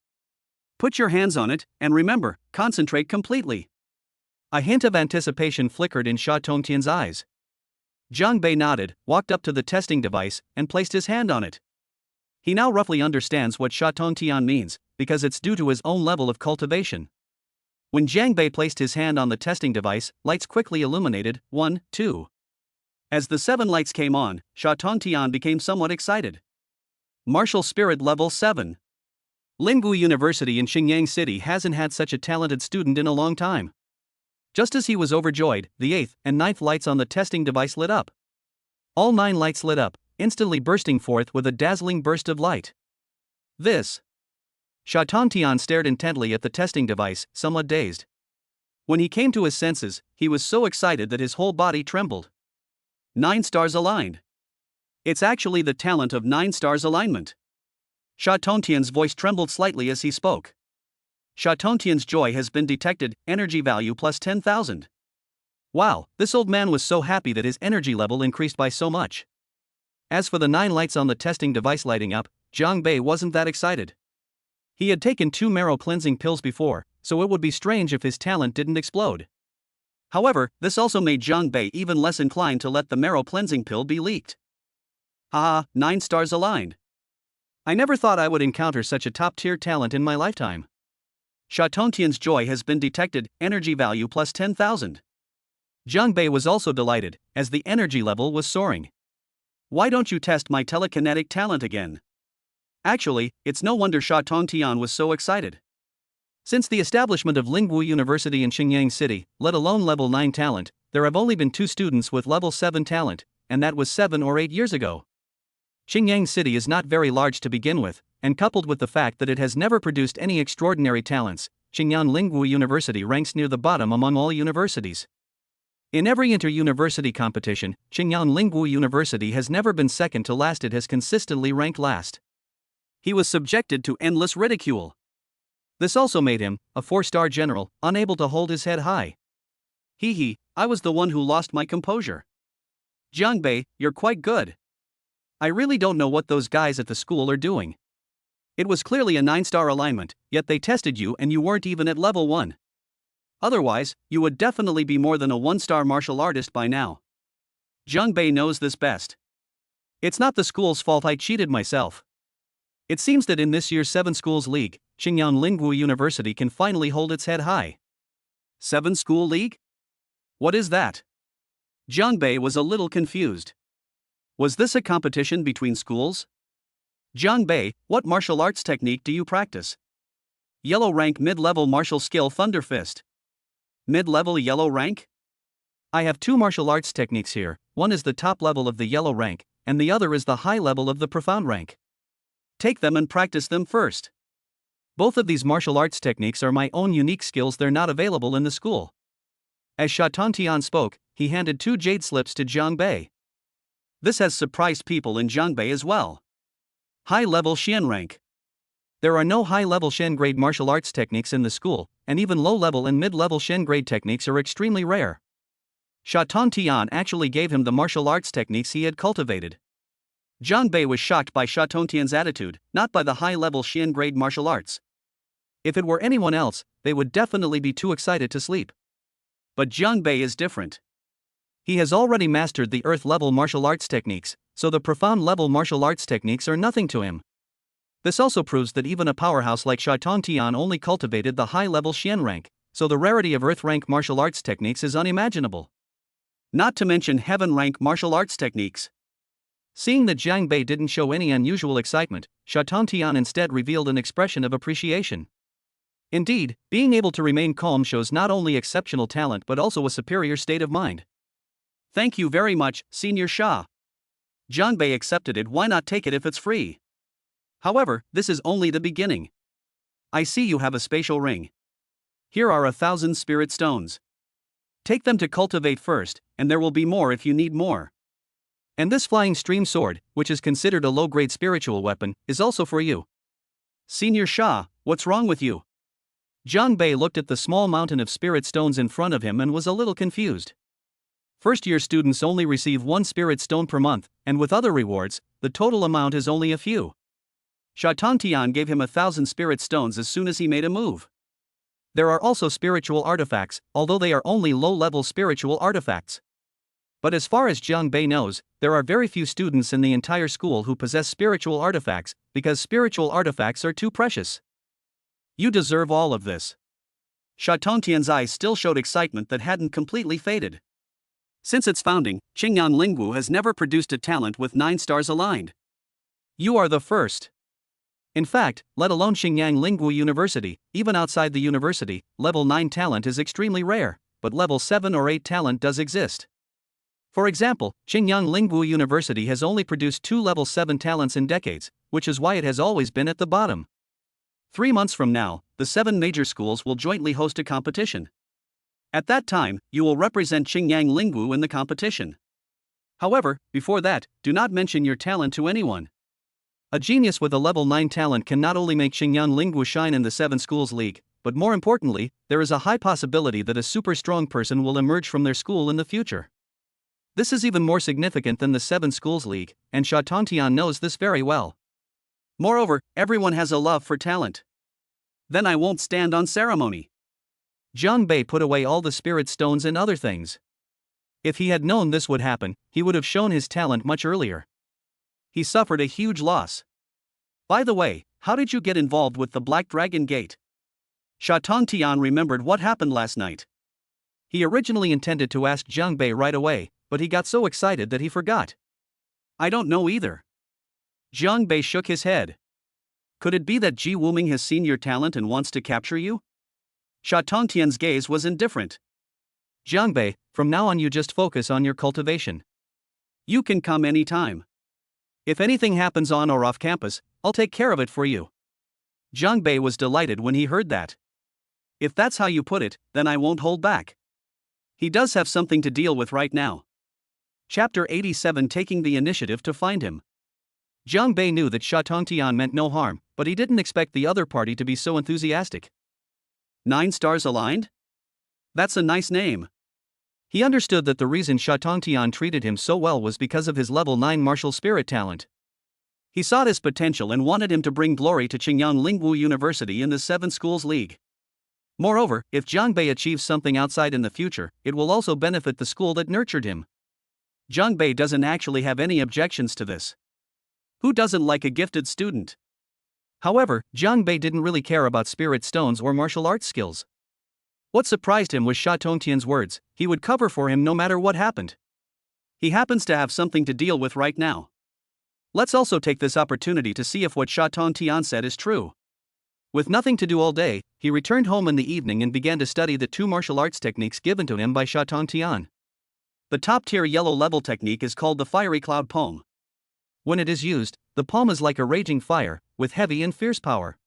Put your hands on it, and remember, concentrate completely. A hint of anticipation flickered in Sha Tongtian's eyes. Jiang Bei nodded, walked up to the testing device, and placed his hand on it. He now roughly understands what Sha Tongtian means, because it's due to his own level of cultivation. When Jiang Bei placed his hand on the testing device, lights quickly illuminated, 1, 2. As the 7 lights came on, Sha Tongtian became somewhat excited. Martial Spirit Level 7. Lingwu University in Xingyang City hasn't had such a talented student in a long time. Just as he was overjoyed, the 8th and 9th lights on the testing device lit up. All 9 lights lit up, instantly bursting forth with a dazzling burst of light. This. Sha Tongtian stared intently at the testing device, somewhat dazed. When he came to his senses, he was so excited that his whole body trembled. 9 stars aligned. It's actually the talent of 9 stars alignment. Sha Tongtian's voice trembled slightly as he spoke. Sha Tongtian's joy has been detected, energy value plus 10,000. Wow, this old man was so happy that his energy level increased by so much. As for the 9 lights on the testing device lighting up, Jiang Bei wasn't that excited. He had taken 2 marrow cleansing pills before, so it would be strange if his talent didn't explode. However, this also made Jiang Bei even less inclined to let the marrow cleansing pill be leaked. Haha, 9 stars aligned. I never thought I would encounter such a top-tier talent in my lifetime. Sha Tongtian's joy has been detected, energy value plus 10,000. Jiang Bei was also delighted, as the energy level was soaring. Why don't you test my telekinetic talent again? Actually, it's no wonder Sha Tongtian was so excited. Since the establishment of Lingwu University in Xingyang City, let alone level 9 talent, there have only been 2 students with level 7 talent, and that was 7 or 8 years ago. Xingyang City is not very large to begin with, and coupled with the fact that it has never produced any extraordinary talents, Xingyang Lingwu University ranks near the bottom among all universities. In every inter-university competition, Qingyang Lingwu University has never been second to last, it has consistently ranked last. He was subjected to endless ridicule. This also made him, a 4-star general, unable to hold his head high. Hee, I was the one who lost my composure. Jiang Bei, you're quite good. I really don't know what those guys at the school are doing. It was clearly a 9-star alignment, yet they tested you and you weren't even at level 1. Otherwise, you would definitely be more than a 1-star martial artist by now. Jiang Bei knows this best. It's not the school's fault, I cheated myself. It seems that in this year's 7 Schools League, Qingyang Lingwu University can finally hold its head high. 7 School League? What is that? Jiang Bei was a little confused. Was this a competition between schools? Jiang Bei, what martial arts technique do you practice? Yellow rank mid-level martial skill Thunder Fist. Mid-level yellow rank? I have 2 martial arts techniques here, one is the top level of the yellow rank, and the other is the high level of the profound rank. Take them and practice them first. Both of these martial arts techniques are my own unique skills, they're not available in the school. As Sha Tontian spoke, he handed 2 jade slips to Jiang Bei. This has surprised people in Jiang Bei as well. High-level Xian rank. There are no high-level Shen grade martial arts techniques in the school, and even low-level and mid-level Shen grade techniques are extremely rare. Sha Tontian actually gave him the martial arts techniques he had cultivated. Jiang Bei was shocked by Sha Tontian's attitude, not by the high-level Xian grade martial arts. If it were anyone else, they would definitely be too excited to sleep. But Jiang Bei is different. He has already mastered the earth-level martial arts techniques, so the profound-level martial arts techniques are nothing to him. This also proves that even a powerhouse like Sha Tontian only cultivated the high-level Xian rank, so the rarity of earth-rank martial arts techniques is unimaginable. Not to mention heaven-rank martial arts techniques. Seeing that Jiang Bei didn't show any unusual excitement, Sha Tontian instead revealed an expression of appreciation. Indeed, being able to remain calm shows not only exceptional talent but also a superior state of mind. Thank you very much, Senior Sha. Jiang Bei accepted it, why not take it if it's free? However, this is only the beginning. I see you have a spatial ring. Here are 1,000 spirit stones. Take them to cultivate first, and there will be more if you need more. And this flying stream sword, which is considered a low-grade spiritual weapon, is also for you. Senior Sha, what's wrong with you? Jiang Bei looked at the small mountain of spirit stones in front of him and was a little confused. First-year students only receive 1 spirit stone per month, and with other rewards, the total amount is only a few. Sha Tontian gave him 1,000 spirit stones as soon as he made a move. There are also spiritual artifacts, although they are only low-level spiritual artifacts. But as far as Jiang Bei knows, there are very few students in the entire school who possess spiritual artifacts, because spiritual artifacts are too precious. You deserve all of this. Sha Tontian's eyes still showed excitement that hadn't completely faded. Since its founding, Qingyang Lingwu has never produced a talent with 9 stars aligned. You are the first. In fact, let alone Qingyang Lingwu University, even outside the university, level 9 talent is extremely rare, but level 7 or 8 talent does exist. For example, Qingyang Lingwu University has only produced 2 level 7 talents in decades, which is why it has always been at the bottom. 3 months from now, the 7 major schools will jointly host a competition. At that time, you will represent Qingyang Lingwu in the competition. However, before that, do not mention your talent to anyone. A genius with a level 9 talent can not only make Qingyang Lingwu shine in the 7 Schools League, but more importantly, there is a high possibility that a super strong person will emerge from their school in the future. This is even more significant than the 7 Schools League, and Sha Tontian knows this very well. Moreover, everyone has a love for talent. Then I won't stand on ceremony. Jiang Bei put away all the spirit stones and other things. If he had known this would happen, he would have shown his talent much earlier. He suffered a huge loss. By the way, how did you get involved with the Black Dragon Gate? Sha Tontian remembered what happened last night. He originally intended to ask Jiang Bei right away, but he got so excited that he forgot. I don't know either. Jiang Bei shook his head. Could it be that Ji Wuming has seen your talent and wants to capture you? Sha Tontian's gaze was indifferent. Jiang Bei, from now on you just focus on your cultivation. You can come anytime. If anything happens on or off campus, I'll take care of it for you. Jiang Bei was delighted when he heard that. If that's how you put it, then I won't hold back. He does have something to deal with right now. Chapter 87, taking the initiative to find him. Jiang Bei knew that Sha Tongtian meant no harm, but he didn't expect the other party to be so enthusiastic. 9 stars aligned? That's a nice name. He understood that the reason Sha Tongtian treated him so well was because of his level 9 martial spirit talent. He saw his potential and wanted him to bring glory to Qingyang Lingwu University in the 7 Schools League. Moreover, if Jiang Bei achieves something outside in the future, it will also benefit the school that nurtured him. Jiang Bei doesn't actually have any objections to this. Who doesn't like a gifted student? However, Jiang Bei didn't really care about spirit stones or martial arts skills. What surprised him was Sha Tongtian's words: he would cover for him no matter what happened. He happens to have something to deal with right now. Let's also take this opportunity to see if what Sha Tongtian said is true. With nothing to do all day, he returned home in the evening and began to study the 2 martial arts techniques given to him by Sha Tongtian. The top-tier yellow-level technique is called the Fiery Cloud Palm. When it is used, the palm is like a raging fire, with heavy and fierce power.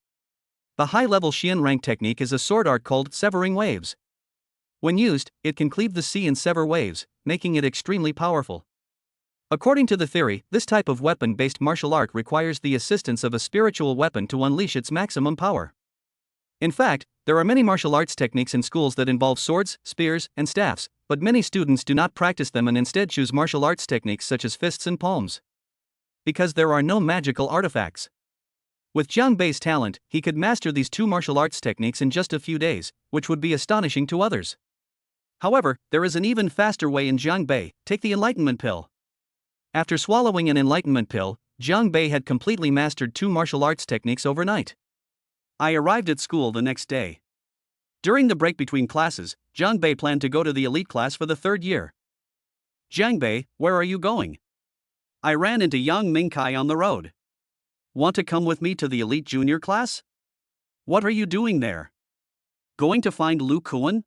The high-level Xian rank technique is a sword art called Severing Waves. When used, it can cleave the sea and sever waves, making it extremely powerful. According to the theory, this type of weapon-based martial art requires the assistance of a spiritual weapon to unleash its maximum power. In fact, there are many martial arts techniques in schools that involve swords, spears, and staffs, but many students do not practice them and instead choose martial arts techniques such as fists and palms. Because there are no magical artifacts. With Jiang Bei's talent, he could master these 2 martial arts techniques in just a few days, which would be astonishing to others. However, there is an even faster way in Jiang Bei: take the enlightenment pill. After swallowing an enlightenment pill, Jiang Bei had completely mastered 2 martial arts techniques overnight. I arrived at school the next day. During the break between classes, Jiang Bei planned to go to the elite class for the 3rd year. Jiang Bei, where are you going? I ran into Yang Mingkai on the road. Want to come with me to the elite junior class? What are you doing there? Going to find Lu Kuan?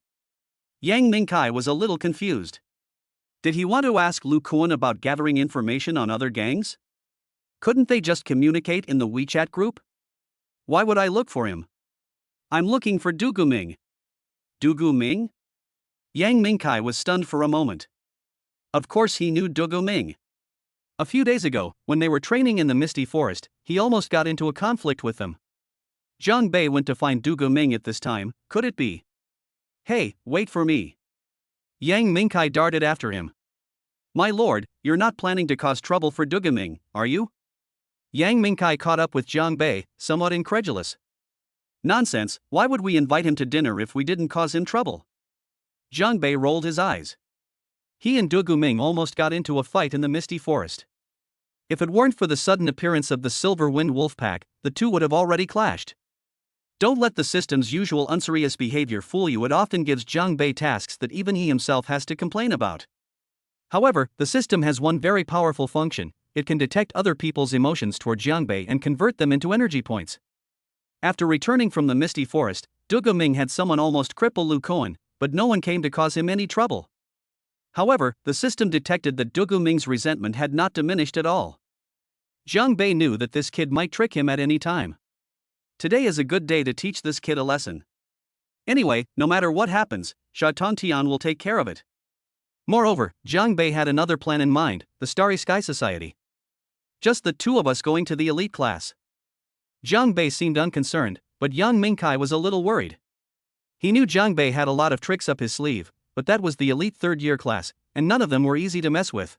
Yang Mingkai was a little confused. Did he want to ask Lu Kuan about gathering information on other gangs? Couldn't they just communicate in the WeChat group? Why would I look for him? I'm looking for Du Guming. Du Guming? Yang Mingkai was stunned for a moment. Of course he knew Du Guming. A few days ago, when they were training in the Misty Forest, he almost got into a conflict with them. Jiang Bei went to find Du Guming at this time. Could it be? Hey, wait for me. Yang Mingkai darted after him. My lord, you're not planning to cause trouble for Du Guming, are you? Yang Mingkai caught up with Jiang Bei, somewhat incredulous. Nonsense, why would we invite him to dinner if we didn't cause him trouble? Jiang Bei rolled his eyes. He and Du Guming almost got into a fight in the Misty Forest. If it weren't for the sudden appearance of the Silver Wind Wolf Pack, the two would have already clashed. Don't let the system's usual unserious behavior fool you. It often gives Jiang Bei tasks that even he himself has to complain about. However, the system has one very powerful function: it can detect other people's emotions toward Jiang Bei and convert them into energy points. After returning from the Misty Forest, Du Guming had someone almost cripple Lu Kuan, but no one came to cause him any trouble. However, the system detected that Du Guming's resentment had not diminished at all. Jiang Bei knew that this kid might trick him at any time. Today is a good day to teach this kid a lesson. Anyway, no matter what happens, Sha Tongtian will take care of it. Moreover, Jiang Bei had another plan in mind: the Starry Sky Society. Just the 2 of us going to the elite class. Jiang Bei seemed unconcerned, but Yang Mingkai was a little worried. He knew Jiang Bei had a lot of tricks up his sleeve, but that was the elite 3rd year class, and none of them were easy to mess with.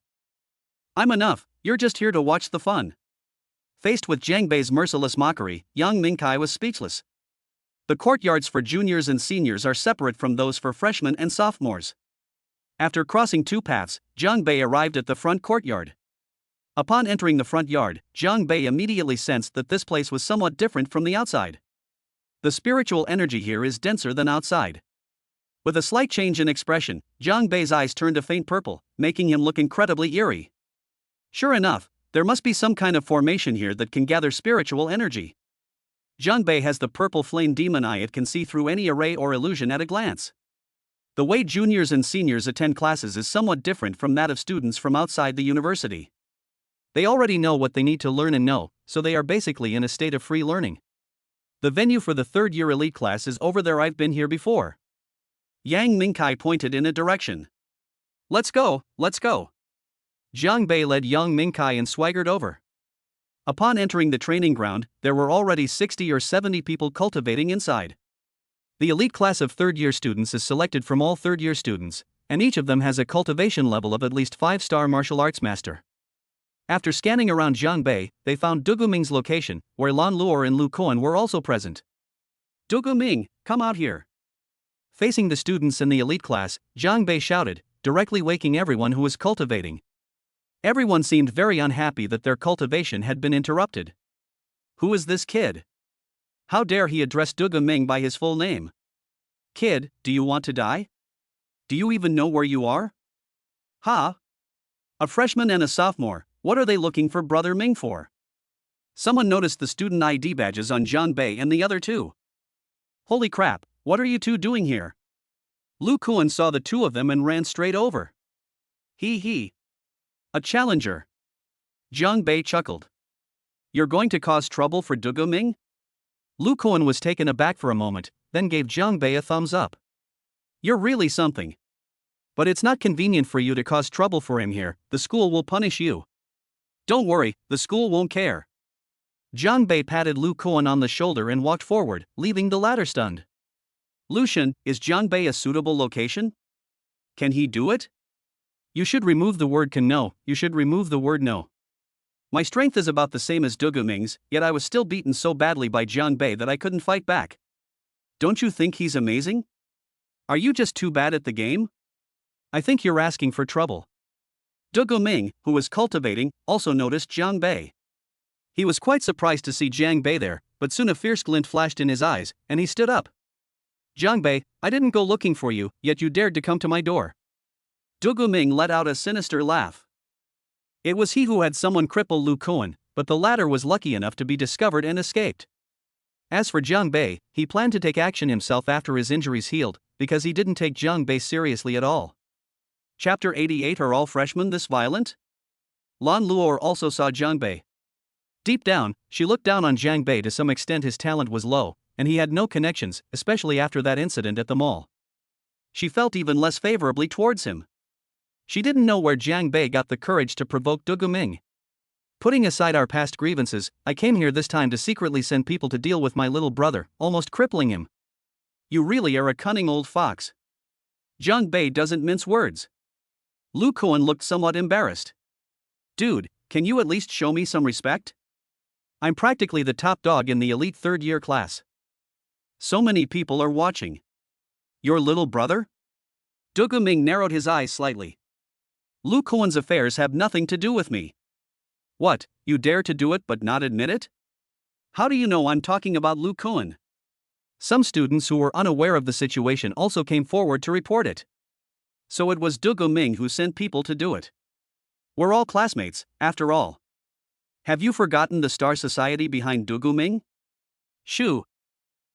I'm enough, you're just here to watch the fun. Faced with Jiang Bei's merciless mockery, Yang Mingkai was speechless. The courtyards for juniors and seniors are separate from those for freshmen and sophomores. After crossing 2 paths, Jiang Bei arrived at the front courtyard. Upon entering the front yard, Jiang Bei immediately sensed that this place was somewhat different from the outside. The spiritual energy here is denser than outside. With a slight change in expression, Jiang Bei's eyes turned a faint purple, making him look incredibly eerie. Sure enough, there must be some kind of formation here that can gather spiritual energy. Jiang Bei has the purple flame demon eye. It can see through any array or illusion at a glance. The way juniors and seniors attend classes is somewhat different from that of students from outside the university. They already know what they need to learn and know, so they are basically in a state of free learning. The venue for the 3rd year elite class is over there. I've been here before. Yang Mingkai pointed in a direction. Let's go, let's go. Jiang Bei led Yang Mingkai and swaggered over. Upon entering the training ground, there were already 60 or 70 people cultivating inside. The elite class of third-year students is selected from all third-year students, and each of them has a cultivation level of at least 5-star martial arts master. After scanning around Jiang Bei, they found Duguming's location, where Lan Luor and Lu Kuan were also present. Duguming, come out here. Facing the students in the elite class, Jiang Bei shouted, directly waking everyone who was cultivating. Everyone seemed very unhappy that their cultivation had been interrupted. Who is this kid? How dare he address Duguming by his full name? Kid, do you want to die? Do you even know where you are? Ha! A freshman and a sophomore, what are they looking for Brother Ming for? Someone noticed the student ID badges on Jiang Bei and the other two. Holy crap, what are you two doing here? Lu Kuan saw the two of them and ran straight over. He. A challenger. Jiang Bei chuckled. You're going to cause trouble for Duguming? Lu Kuan was taken aback for a moment, then gave Jiang Bei a thumbs up. You're really something. But it's not convenient for you to cause trouble for him here, the school will punish you. Don't worry, the school won't care. Jiang Bei patted Lu Kuan on the shoulder and walked forward, leaving the latter stunned. Lucian, is Jiang Bei a suitable location? Can he do it? You should remove the word can no, you should remove the word no. My strength is about the same as Duguming's, yet I was still beaten so badly by Jiang Bei that I couldn't fight back. Don't you think he's amazing? Are you just too bad at the game? I think you're asking for trouble. Duguming, who was cultivating, also noticed Jiang Bei. He was quite surprised to see Jiang Bei there, but soon a fierce glint flashed in his eyes, and he stood up. Jiang Bei, I didn't go looking for you, yet you dared to come to my door. Duguming let out a sinister laugh. It was he who had someone cripple Lu Kuan, but the latter was lucky enough to be discovered and escaped. As for Jiang Bei, he planned to take action himself after his injuries healed, because he didn't take Jiang Bei seriously at all. Chapter 88. Are all freshmen this violent? Lan Luor also saw Jiang Bei. Deep down, she looked down on Jiang Bei. To some extent his talent was low, and he had no connections, especially after that incident at the mall. She felt even less favorably towards him. She didn't know where Jiang Bei got the courage to provoke Duguming. Putting aside our past grievances, I came here this time to secretly send people to deal with my little brother, almost crippling him. You really are a cunning old fox. Jiang Bei doesn't mince words. Lu Kuan looked somewhat embarrassed. Dude, can you at least show me some respect? I'm practically the top dog in the elite third-year class. So many people are watching. Your little brother? Duguming narrowed his eyes slightly. Lu Kuan's affairs have nothing to do with me. What, you dare to do it but not admit it? How do you know I'm talking about Lu Kuan? Some students who were unaware of the situation also came forward to report it. So it was Duguming who sent people to do it. We're all classmates, after all. Have you forgotten the star society behind Duguming? Shoo!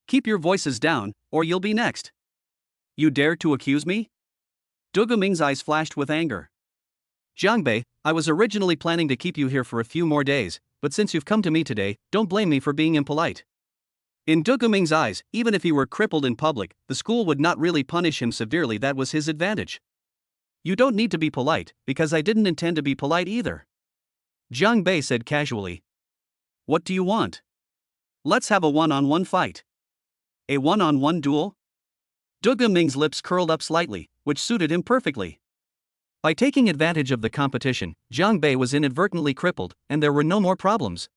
Keep your voices down, or you'll be next. You dare to accuse me? Duguming's eyes flashed with anger. Jiang Bei, I was originally planning to keep you here for a few more days, but since you've come to me today, don't blame me for being impolite. In Duguming's eyes, even if he were crippled in public, the school would not really punish him severely. That was his advantage. You don't need to be polite, because I didn't intend to be polite either. Jiang Bei said casually. What do you want? Let's have a one-on-one fight. A one-on-one duel? Duguming's lips curled up slightly, which suited him perfectly. By taking advantage of the competition, Jiang Bei was inadvertently crippled, and there were no more problems.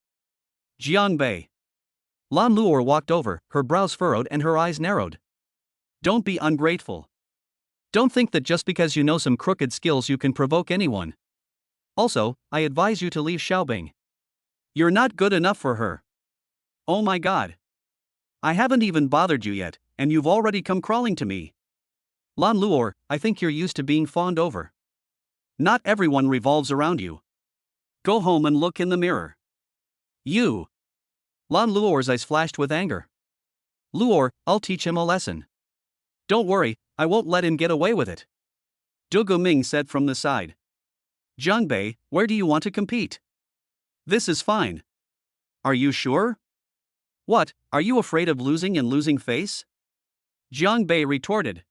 Jiang Bei. Lan Luor walked over, her brows furrowed and her eyes narrowed. Don't be ungrateful. Don't think that just because you know some crooked skills you can provoke anyone. Also, I advise you to leave Xiaobing. You're not good enough for her. Oh my god. I haven't even bothered you yet, and you've already come crawling to me. Lan Luor, I think you're used to being fawned over. Not everyone revolves around you. Go home and look in the mirror. You. Lan Luor's eyes flashed with anger. Luor, I'll teach him a lesson. Don't worry, I won't let him get away with it. Duguming said from the side. Jiang Bei, where do you want to compete? This is fine. Are you sure? What, are you afraid of losing and losing face? Jiang Bei retorted.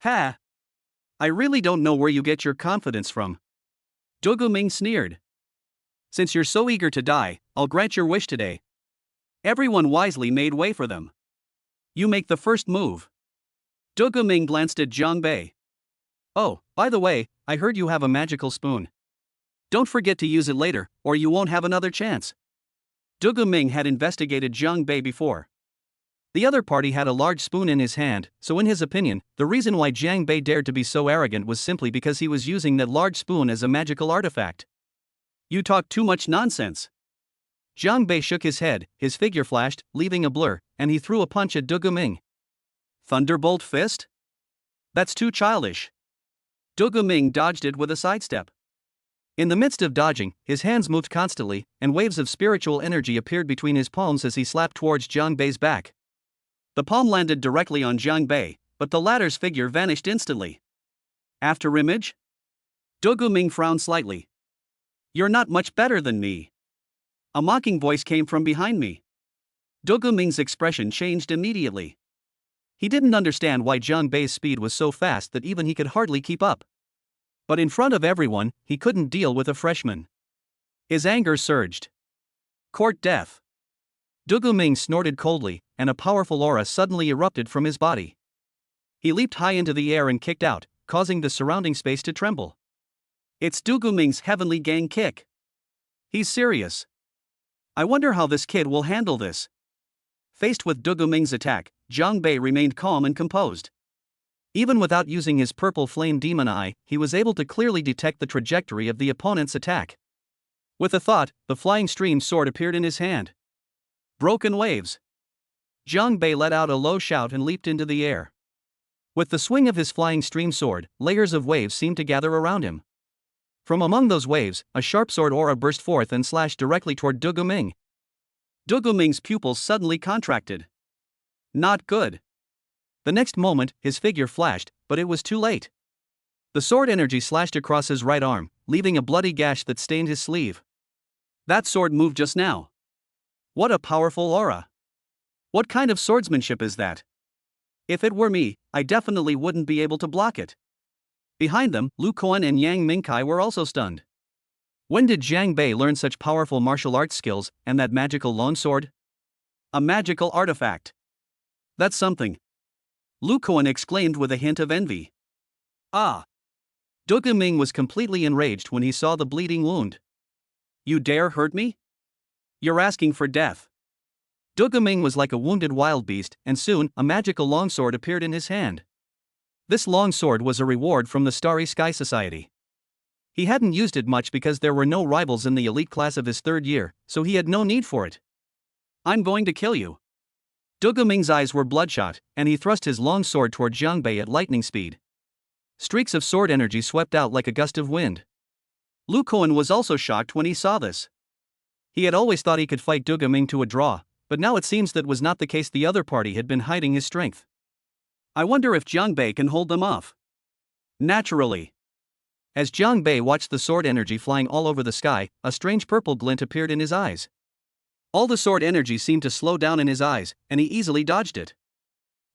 Ha! I really don't know where you get your confidence from. Doguming sneered. Since you're so eager to die, I'll grant your wish today. Everyone wisely made way for them. You make the first move. Doguming glanced at Jiang Bei. Oh, by the way, I heard you have a magical spoon. Don't forget to use it later, or you won't have another chance. Doguming had investigated Jiang Bei before. The other party had a large spoon in his hand, so in his opinion, the reason why Jiang Bei dared to be so arrogant was simply because he was using that large spoon as a magical artifact. You talk too much nonsense. Jiang Bei shook his head, his figure flashed, leaving a blur, and he threw a punch at Doguming. Thunderbolt fist? That's too childish. Doguming dodged it with a sidestep. In the midst of dodging, his hands moved constantly, and waves of spiritual energy appeared between his palms as he slapped towards Jiang Bei's back. The palm landed directly on Jiang Bei, but the latter's figure vanished instantly. After image? Doguming frowned slightly. You're not much better than me. A mocking voice came from behind me. Doguming's expression changed immediately. He didn't understand why Jiang Bei's speed was so fast that even he could hardly keep up. But in front of everyone, he couldn't deal with a freshman. His anger surged. Court death. Doguming snorted coldly, and a powerful aura suddenly erupted from his body. He leaped high into the air and kicked out, causing the surrounding space to tremble. It's Doguming's heavenly gang kick. He's serious. I wonder how this kid will handle this. Faced with Doguming's attack, Jiang Bei remained calm and composed. Even without using his purple flame demon eye, he was able to clearly detect the trajectory of the opponent's attack. With a thought, the flying stream sword appeared in his hand. Broken waves. Jiang Bei let out a low shout and leaped into the air. With the swing of his flying stream sword, layers of waves seemed to gather around him. From among those waves, a sharp sword aura burst forth and slashed directly toward Doguming. Doguming's pupils suddenly contracted. Not good. The next moment, his figure flashed, but it was too late. The sword energy slashed across his right arm, leaving a bloody gash that stained his sleeve. That sword moved just now. What a powerful aura. What kind of swordsmanship is that? If it were me, I definitely wouldn't be able to block it. Behind them, Lu Kuan and Yang Mingkai were also stunned. When did Jiang Bei learn such powerful martial arts skills, and that magical lone sword? A magical artifact. That's something. Lu Kuan exclaimed with a hint of envy. Ah! Doguming was completely enraged when he saw the bleeding wound. You dare hurt me? You're asking for death. Doguming was like a wounded wild beast, and soon, a magical longsword appeared in his hand. This longsword was a reward from the Starry Sky Society. He hadn't used it much because there were no rivals in the elite class of his third year, so he had no need for it. I'm going to kill you. Doguming's eyes were bloodshot, and he thrust his long sword toward Jiang Bei at lightning speed. Streaks of sword energy swept out like a gust of wind. Lu Kuan was also shocked when he saw this. He had always thought he could fight Doguming to a draw, but now it seems that was not the case. The other party had been hiding his strength. I wonder if Jiang Bei can hold them off. Naturally. As Jiang Bei watched the sword energy flying all over the sky, a strange purple glint appeared in his eyes. All the sword energy seemed to slow down in his eyes, and he easily dodged it.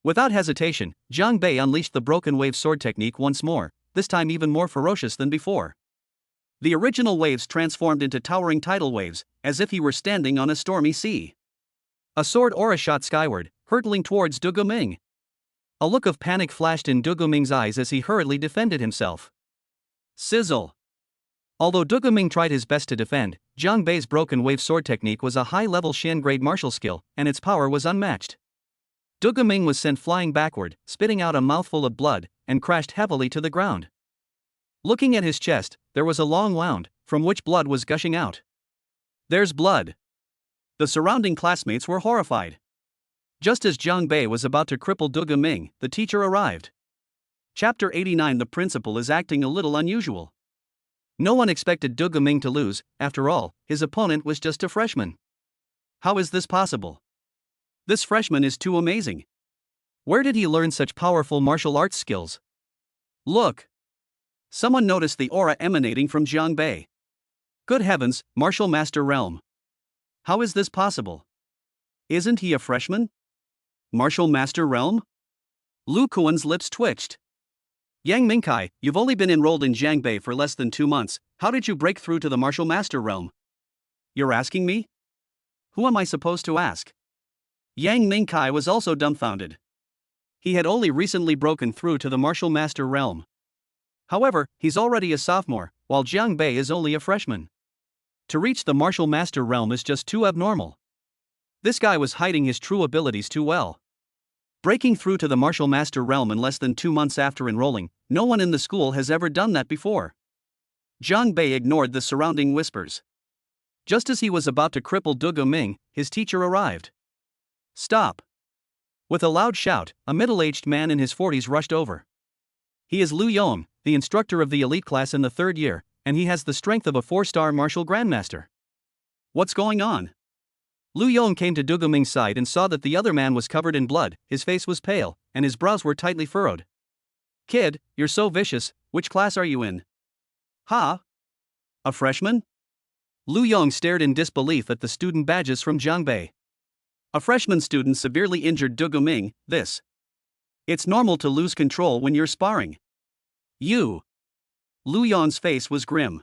Without hesitation, Jiang Bei unleashed the broken wave sword technique once more, this time even more ferocious than before. The original waves transformed into towering tidal waves, as if he were standing on a stormy sea. A sword aura shot skyward, hurtling towards Doguming. A look of panic flashed in Doguming's eyes as he hurriedly defended himself. Sizzle! Although Doguming tried his best to defend, Jiang Bei's broken wave sword technique was a high-level Shan-grade martial skill, and its power was unmatched. Doguming was sent flying backward, spitting out a mouthful of blood, and crashed heavily to the ground. Looking at his chest, there was a long wound, from which blood was gushing out. There's blood. The surrounding classmates were horrified. Just as Jiang Bei was about to cripple Doguming, the teacher arrived. Chapter 89. The principal is acting a little unusual. No one expected Doguming to lose. After all, his opponent was just a freshman. How is this possible? This freshman is too amazing. Where did he learn such powerful martial arts skills? Look! Someone noticed the aura emanating from Jiang Bei. Good heavens, Martial Master Realm. How is this possible? Isn't he a freshman? Martial Master Realm? Lu Kuan's lips twitched. Yang Mingkai, you've only been enrolled in Jiangbei for less than 2 months. How did you break through to the martial master realm? You're asking me? Who am I supposed to ask? Yang Mingkai was also dumbfounded. He had only recently broken through to the martial master realm. However, he's already a sophomore, while Jiang Bei is only a freshman. To reach the martial master realm is just too abnormal. This guy was hiding his true abilities too well. Breaking through to the martial master realm in less than 2 months after enrolling, no one in the school has ever done that before. Jiang Bei ignored the surrounding whispers. Just as he was about to cripple Du Ming, his teacher arrived. Stop! With a loud shout, a middle-aged man in his 40s rushed over. He is Lu Yong, the instructor of the elite class in the 3rd year, and he has the strength of a 4-star martial grandmaster. What's going on? Lu Yong came to Du Ming's side and saw that the other man was covered in blood, his face was pale, and his brows were tightly furrowed. Kid, you're so vicious, which class are you in? Ha? A freshman? Lu Yong stared in disbelief at the student badges from Jiangbei. A freshman student severely injured Du Ming, this. It's normal to lose control when you're sparring. You. Lu Yong's face was grim.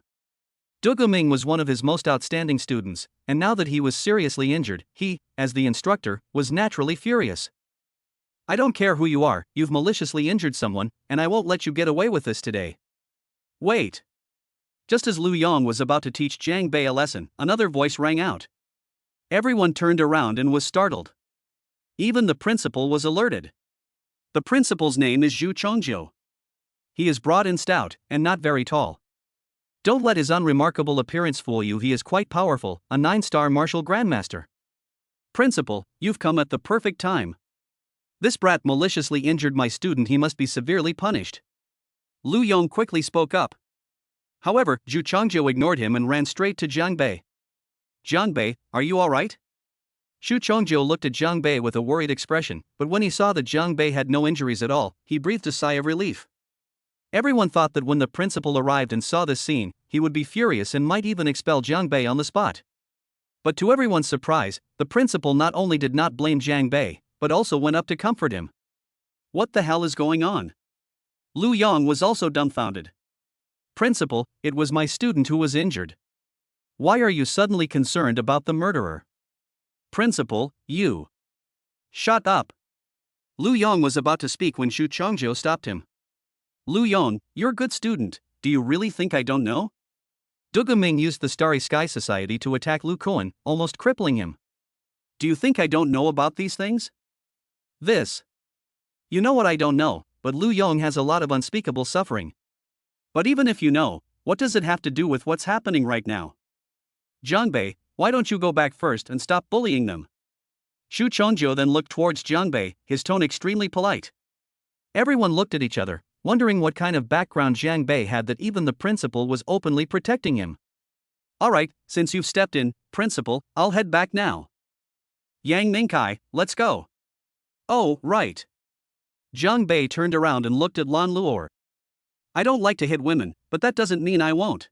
Du Ming was one of his most outstanding students, and now that he was seriously injured, he, as the instructor, was naturally furious. I don't care who you are, you've maliciously injured someone, and I won't let you get away with this today. Wait. Just as Lu Yong was about to teach Jiang Bei a lesson, another voice rang out. Everyone turned around and was startled. Even the principal was alerted. The principal's name is Zhu Chongjiu. He is broad and stout, and not very tall. Don't let his unremarkable appearance fool you, he is quite powerful, a 9-star martial grandmaster. Principal, you've come at the perfect time. This brat maliciously injured my student, he must be severely punished. Lu Yong quickly spoke up. However, Zhu Chongjiu ignored him and ran straight to Jiang Bei. Jiang Bei, are you alright? Zhu Chongjiu looked at Jiang Bei with a worried expression, but when he saw that Jiang Bei had no injuries at all, he breathed a sigh of relief. Everyone thought that when the principal arrived and saw this scene, he would be furious and might even expel Jiang Bei on the spot. But to everyone's surprise, the principal not only did not blame Jiang Bei, but also went up to comfort him. What the hell is going on? Lu Yong was also dumbfounded. Principal, it was my student who was injured. Why are you suddenly concerned about the murderer? Principal, you. Shut up. Lu Yong was about to speak when Zhu Chongjiu stopped him. Lu Yong, you're a good student, do you really think I don't know? Du Ming used the Starry Sky Society to attack Lu Kuan, almost crippling him. Do you think I don't know about these things? This. You know what I don't know, but Lu Yong has a lot of unspeakable suffering. But even if you know, what does it have to do with what's happening right now? Jiang Bei, why don't you go back first and stop bullying them? Zhu Chongjiu then looked towards Jiang Bei, his tone extremely polite. Everyone looked at each other, wondering what kind of background Jiang Bei had that even the principal was openly protecting him. Alright, since you've stepped in, principal, I'll head back now. Yang Mingkai, let's go. Oh, right. Jiang Bei turned around and looked at Lan Luor. I don't like to hit women, but that doesn't mean I won't.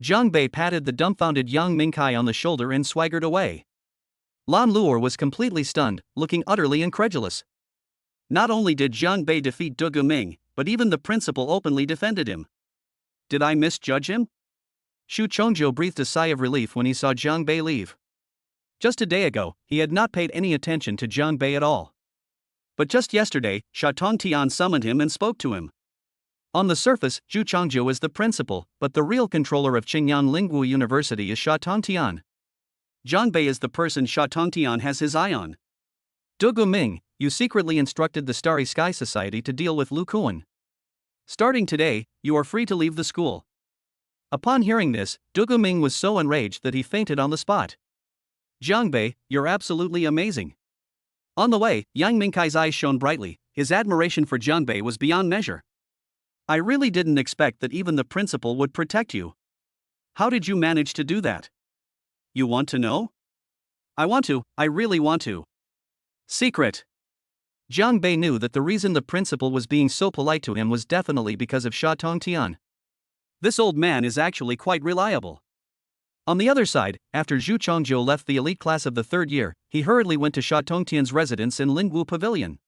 Jiang Bei patted the dumbfounded Yang Mingkai on the shoulder and swaggered away. Lan Luor was completely stunned, looking utterly incredulous. Not only did Jiang Bei defeat Du Ming, but even the principal openly defended him. Did I misjudge him? Zhu Chongjiu breathed a sigh of relief when he saw Jiang Bei leave. Just a day ago, he had not paid any attention to Jiang Bei at all. But just yesterday, Sha Tongtian summoned him and spoke to him. On the surface, Zhu Chongjiu is the principal, but the real controller of Qingyang Lingwu University is Sha Tongtian. Jiang Bei is the person Sha Tongtian has his eye on. Du Ming, you secretly instructed the Starry Sky Society to deal with Lu Kuan. Starting today, you are free to leave the school. Upon hearing this, Du Ming was so enraged that he fainted on the spot. Jiang Bei, you're absolutely amazing. On the way, Yang Mingkai's eyes shone brightly, his admiration for Jiang Bei was beyond measure. I really didn't expect that even the principal would protect you. How did you manage to do that? You want to know? I want to, I really want to. Secret. Jiang Bei knew that the reason the principal was being so polite to him was definitely because of Sha Tongtian. This old man is actually quite reliable. On the other side, after Zhu Chongjiu left the elite class of the 3rd year, he hurriedly went to Sha Tongtian's residence in Lingwu Pavilion.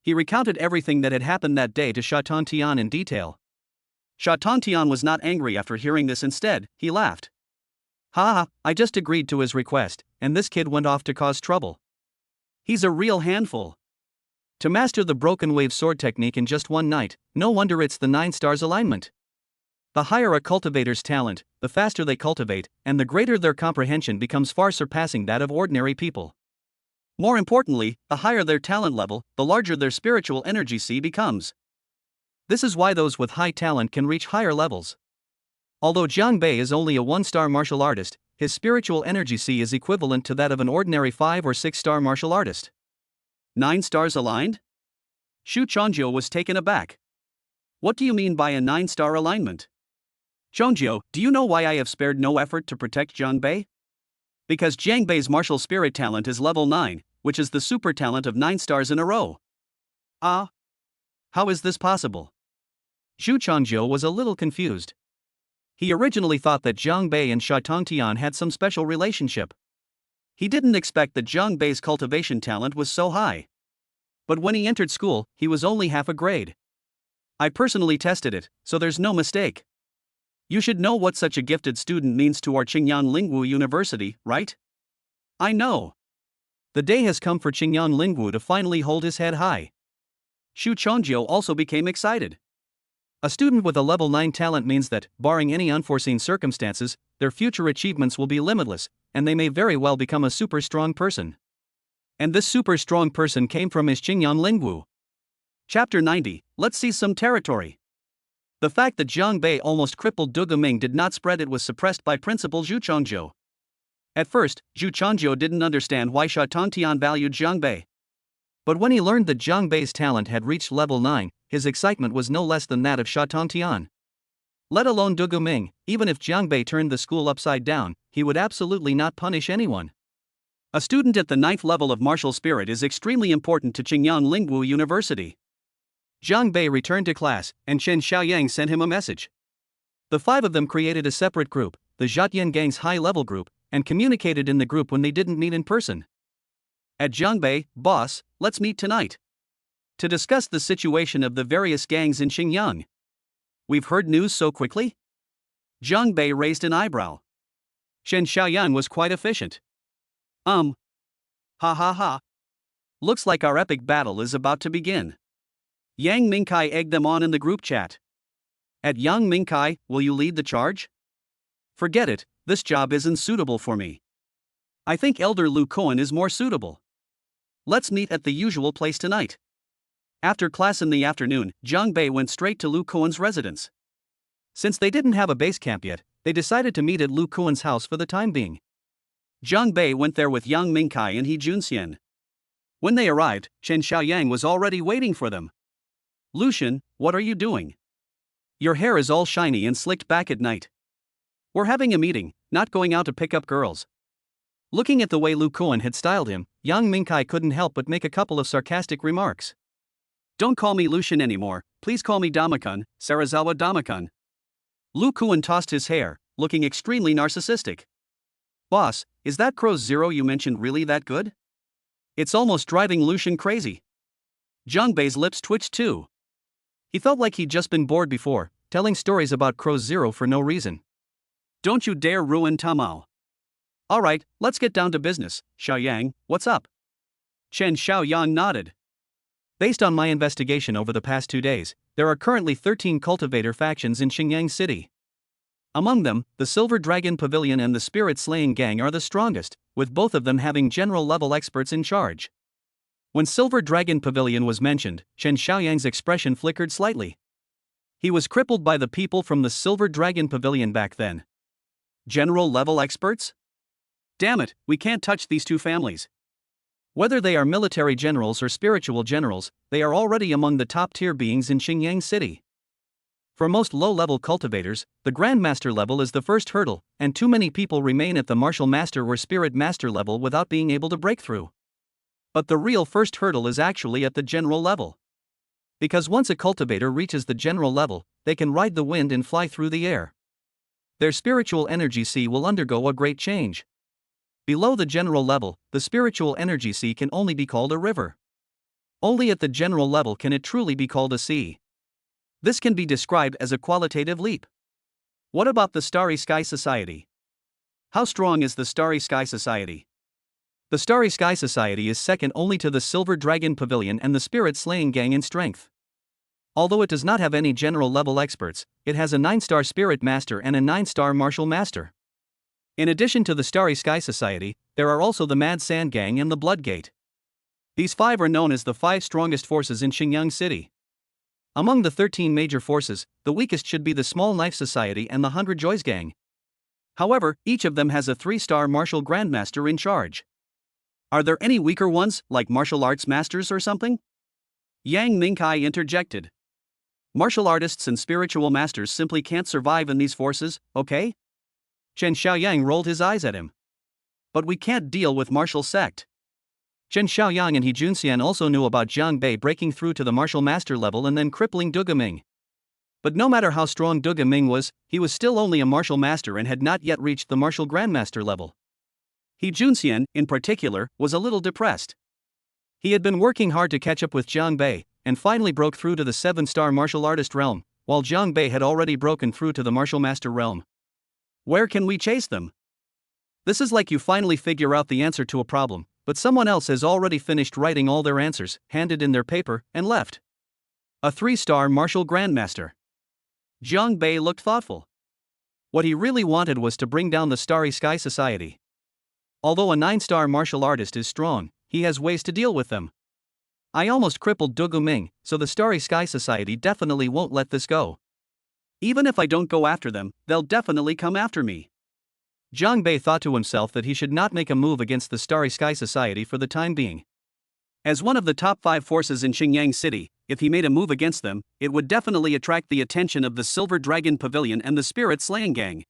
He recounted everything that had happened that day to Sha Tian in detail. Sha Tian was not angry after hearing this. Instead, he laughed. Ha ha, I just agreed to his request, and this kid went off to cause trouble. He's a real handful. To master the broken wave sword technique in just one night, no wonder it's the 9 stars alignment. The higher a cultivator's talent, the faster they cultivate, and the greater their comprehension becomes, far surpassing that of ordinary people. More importantly, the higher their talent level, the larger their spiritual energy C becomes. This is why those with high talent can reach higher levels. Although Jiang Bei is only a 1-star martial artist, his spiritual energy C is equivalent to that of an ordinary 5 or 6-star martial artist. 9 stars aligned? Xu Chongjiu was taken aback. What do you mean by a 9-star alignment? Chongjiu, do you know why I have spared no effort to protect Jiang Bei? Because Jiang Bei's martial spirit talent is level 9, which is the super talent of 9 stars in a row. Ah? How is this possible? Xu Chongjiu was a little confused. He originally thought that Jiang Bei and Sha Tian had some special relationship. He didn't expect that Jiang Bei's cultivation talent was so high. But when he entered school, he was only half a grade. I personally tested it, so there's no mistake. You should know what such a gifted student means to our Qingyang Lingwu University, right? I know. The day has come for Qingyang Lingwu to finally hold his head high. Xu Chongjiu also became excited. A student with a level 9 talent means that, barring any unforeseen circumstances, their future achievements will be limitless, and they may very well become a super strong person. And this super strong person came from his Qingyang Lingwu. Chapter 90, let's see some territory. The fact that Jiang Bei almost crippled Du Guming did not spread. It was suppressed by Principal Xu Chongjiu. At first, Xu Chongjiu didn't understand why Sha Tian valued Jiang Bei. But when he learned that Jiang Bei's talent had reached level 9, his excitement was no less than that of Sha Tian. Let alone Du Guming, even if Jiang Bei turned the school upside down, he would absolutely not punish anyone. A student at the 9th level of martial spirit is extremely important to Qingyang Lingwu University. Jiang Bei returned to class, and Chen Xiaoyang sent him a message. The 5 of them created a separate group, the Zhatian Gang's high-level group, and communicated in the group when they didn't meet in person. At Jiang Bei, boss, let's meet tonight. To discuss the situation of the various gangs in Xinjiang. We've heard news so quickly? Jiang Bei raised an eyebrow. Chen Xiaoyang was quite efficient. Ha ha ha. Looks like our epic battle is about to begin. Yang Mingkai egged them on in the group chat. At Yang Mingkai, will you lead the charge? Forget it, this job isn't suitable for me. I think Elder Lu Koan is more suitable. Let's meet at the usual place tonight. After class in the afternoon, Jiang Bei went straight to Lu Koan's residence. Since they didn't have a base camp yet, they decided to meet at Lu Koan's house for the time being. Jiang Bei went there with Yang Mingkai and He Junxian. When they arrived, Chen Xiaoyang was already waiting for them. Lucian, what are you doing? Your hair is all shiny and slicked back at night. We're having a meeting, not going out to pick up girls. Looking at the way Lu Koan had styled him, Yang Mingkai couldn't help but make a couple of sarcastic remarks. Don't call me Lucian anymore, please call me Damakun, Sarazawa Damakun. Lu Koan tossed his hair, looking extremely narcissistic. Boss, is that Crow's Zero you mentioned really that good? It's almost driving Lucian crazy. Jiang Bei's lips twitched too. He felt like he'd just been bored before, telling stories about Crow's Zero for no reason. Don't you dare ruin Tamao. Alright, let's get down to business. Xiaoyang, what's up? Chen Xiaoyang nodded. Based on my investigation over the past 2 days, there are currently 13 cultivator factions in Xinjiang City. Among them, the Silver Dragon Pavilion and the Spirit Slaying Gang are the strongest, with both of them having general-level experts in charge. When Silver Dragon Pavilion was mentioned, Chen Xiaoyang's expression flickered slightly. He was crippled by the people from the Silver Dragon Pavilion back then. General-level experts? Damn it, we can't touch these 2 families. Whether they are military generals or spiritual generals, they are already among the top-tier beings in Xinjiang City. For most low-level cultivators, the Grandmaster level is the first hurdle, and too many people remain at the Martial Master or Spirit Master level without being able to break through. But the real first hurdle is actually at the general level. Because once a cultivator reaches the general level, they can ride the wind and fly through the air. Their spiritual energy sea will undergo a great change. Below the general level, the spiritual energy sea can only be called a river. Only at the general level can it truly be called a C. This can be described as a qualitative leap. What about the Starry Sky Society? How strong is the Starry Sky Society? The Starry Sky Society is second only to the Silver Dragon Pavilion and the Spirit Slaying Gang in strength. Although it does not have any general level experts, it has a 9-star Spirit Master and a 9-star Martial Master. In addition to the Starry Sky Society, there are also the Mad Sand Gang and the Bloodgate. These 5 are known as the 5 strongest forces in Xingyang City. Among the 13 major forces, the weakest should be the Small Knife Society and the 100 Joys Gang. However, each of them has a 3-star martial grandmaster in charge. Are there any weaker ones, like martial arts masters or something? Yang Mingkai interjected. Martial artists and spiritual masters simply can't survive in these forces, okay? Chen Xiaoyang rolled his eyes at him. But we can't deal with martial sect. Chen Xiaoyang and He Junxian also knew about Jiang Bei breaking through to the martial master level and then crippling Du Ming. But no matter how strong Du Ming was, he was still only a martial master and had not yet reached the martial grandmaster level. He Junxian, in particular, was a little depressed. He had been working hard to catch up with Jiang Bei, and finally broke through to the 7-star martial artist realm, while Jiang Bei had already broken through to the martial master realm. Where can we chase them? This is like you finally figure out the answer to a problem, but someone else has already finished writing all their answers, handed in their paper, and left. A 3-star martial grandmaster. Jiang Bei looked thoughtful. What he really wanted was to bring down the Starry Sky Society. Although a 9-star martial artist is strong, he has ways to deal with them. I almost crippled Du Ming, so the Starry Sky Society definitely won't let this go. Even if I don't go after them, they'll definitely come after me. Jiang Bei thought to himself that he should not make a move against the Starry Sky Society for the time being. As one of the top 5 forces in Xingyang City, if he made a move against them, it would definitely attract the attention of the Silver Dragon Pavilion and the Spirit Slaying Gang.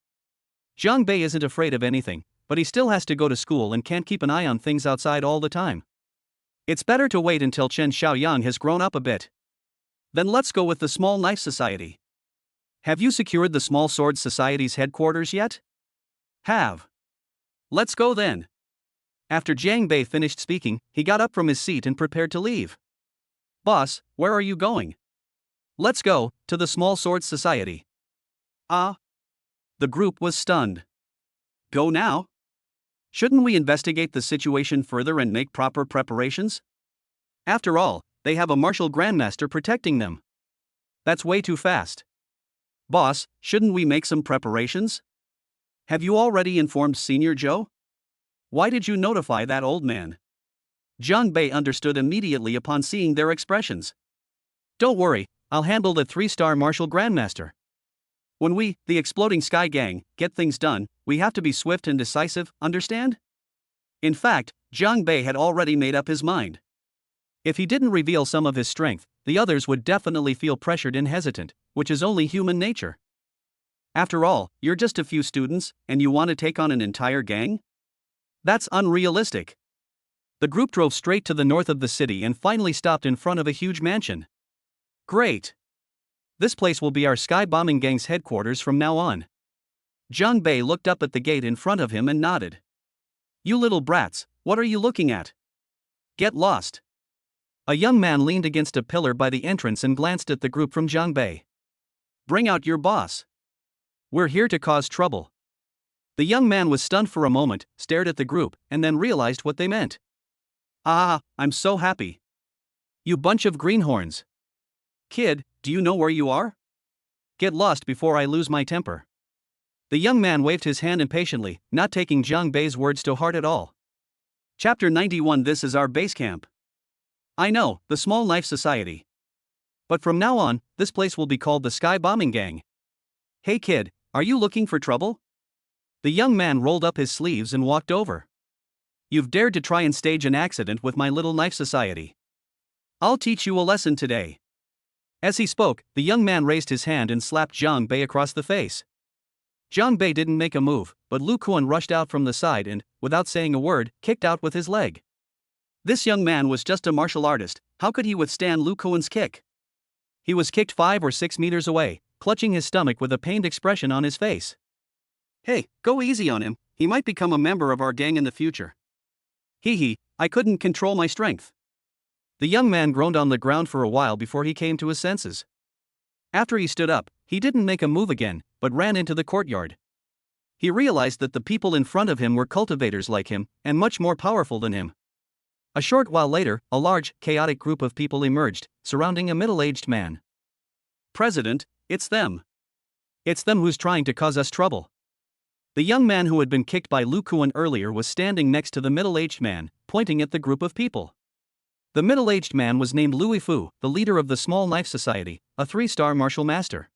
Jiang Bei isn't afraid of anything, but he still has to go to school and can't keep an eye on things outside all the time. It's better to wait until Chen Xiaoyang has grown up a bit. Then let's go with the Small Knife Society. Have you secured the Small Sword Society's headquarters yet? Have. Let's go then. After Jiang Bei finished speaking, he got up from his seat and prepared to leave. Boss, where are you going? Let's go, to the Small Sword Society. Ah? The group was stunned. Go now? Shouldn't we investigate the situation further and make proper preparations? After all, they have a martial grandmaster protecting them. That's way too fast. Boss, shouldn't we make some preparations? Have you already informed Senior Joe? Why did you notify that old man? Jiang Bei understood immediately upon seeing their expressions. Don't worry, I'll handle the 3-star martial grandmaster. When we, the Exploding Sky Gang, get things done, we have to be swift and decisive, understand? In fact, Jiang Bei had already made up his mind. If he didn't reveal some of his strength, the others would definitely feel pressured and hesitant, which is only human nature. After all, you're just a few students, and you want to take on an entire gang? That's unrealistic. The group drove straight to the north of the city and finally stopped in front of a huge mansion. Great! This place will be our Sky Bombing Gang's headquarters from now on. Jiang Bei looked up at the gate in front of him and nodded. You little brats, what are you looking at? Get lost. A young man leaned against a pillar by the entrance and glanced at the group from Jiang Bei. Bring out your boss. We're here to cause trouble. The young man was stunned for a moment, stared at the group, and then realized what they meant. Ah, I'm so happy. You bunch of greenhorns. Kid, do you know where you are? Get lost before I lose my temper. The young man waved his hand impatiently, not taking Jiang Bei's words to heart at all. Chapter 91. This is our base camp. I know, the Small Knife Society. But from now on, this place will be called the Sky Bombing Gang. Hey kid, are you looking for trouble? The young man rolled up his sleeves and walked over. You've dared to try and stage an accident with my little knife society. I'll teach you a lesson today. As he spoke, the young man raised his hand and slapped Jiang Bei across the face. Jiang Bei didn't make a move, but Lu Kuan rushed out from the side and, without saying a word, kicked out with his leg. This young man was just a martial artist, how could he withstand Lu Kuan's kick? He was kicked 5 or 6 meters away, clutching his stomach with a pained expression on his face. Hey, go easy on him, he might become a member of our gang in the future. Hee hee, I couldn't control my strength. The young man groaned on the ground for a while before he came to his senses. After he stood up, he didn't make a move again, but ran into the courtyard. He realized that the people in front of him were cultivators like him, and much more powerful than him. A short while later, a large, chaotic group of people emerged, surrounding a middle-aged man. President, it's them. It's them who's trying to cause us trouble. The young man who had been kicked by Lu Kuan earlier was standing next to the middle-aged man, pointing at the group of people. The middle-aged man was named Louis Fu, the leader of the Small Knife Society, a 3-star martial master.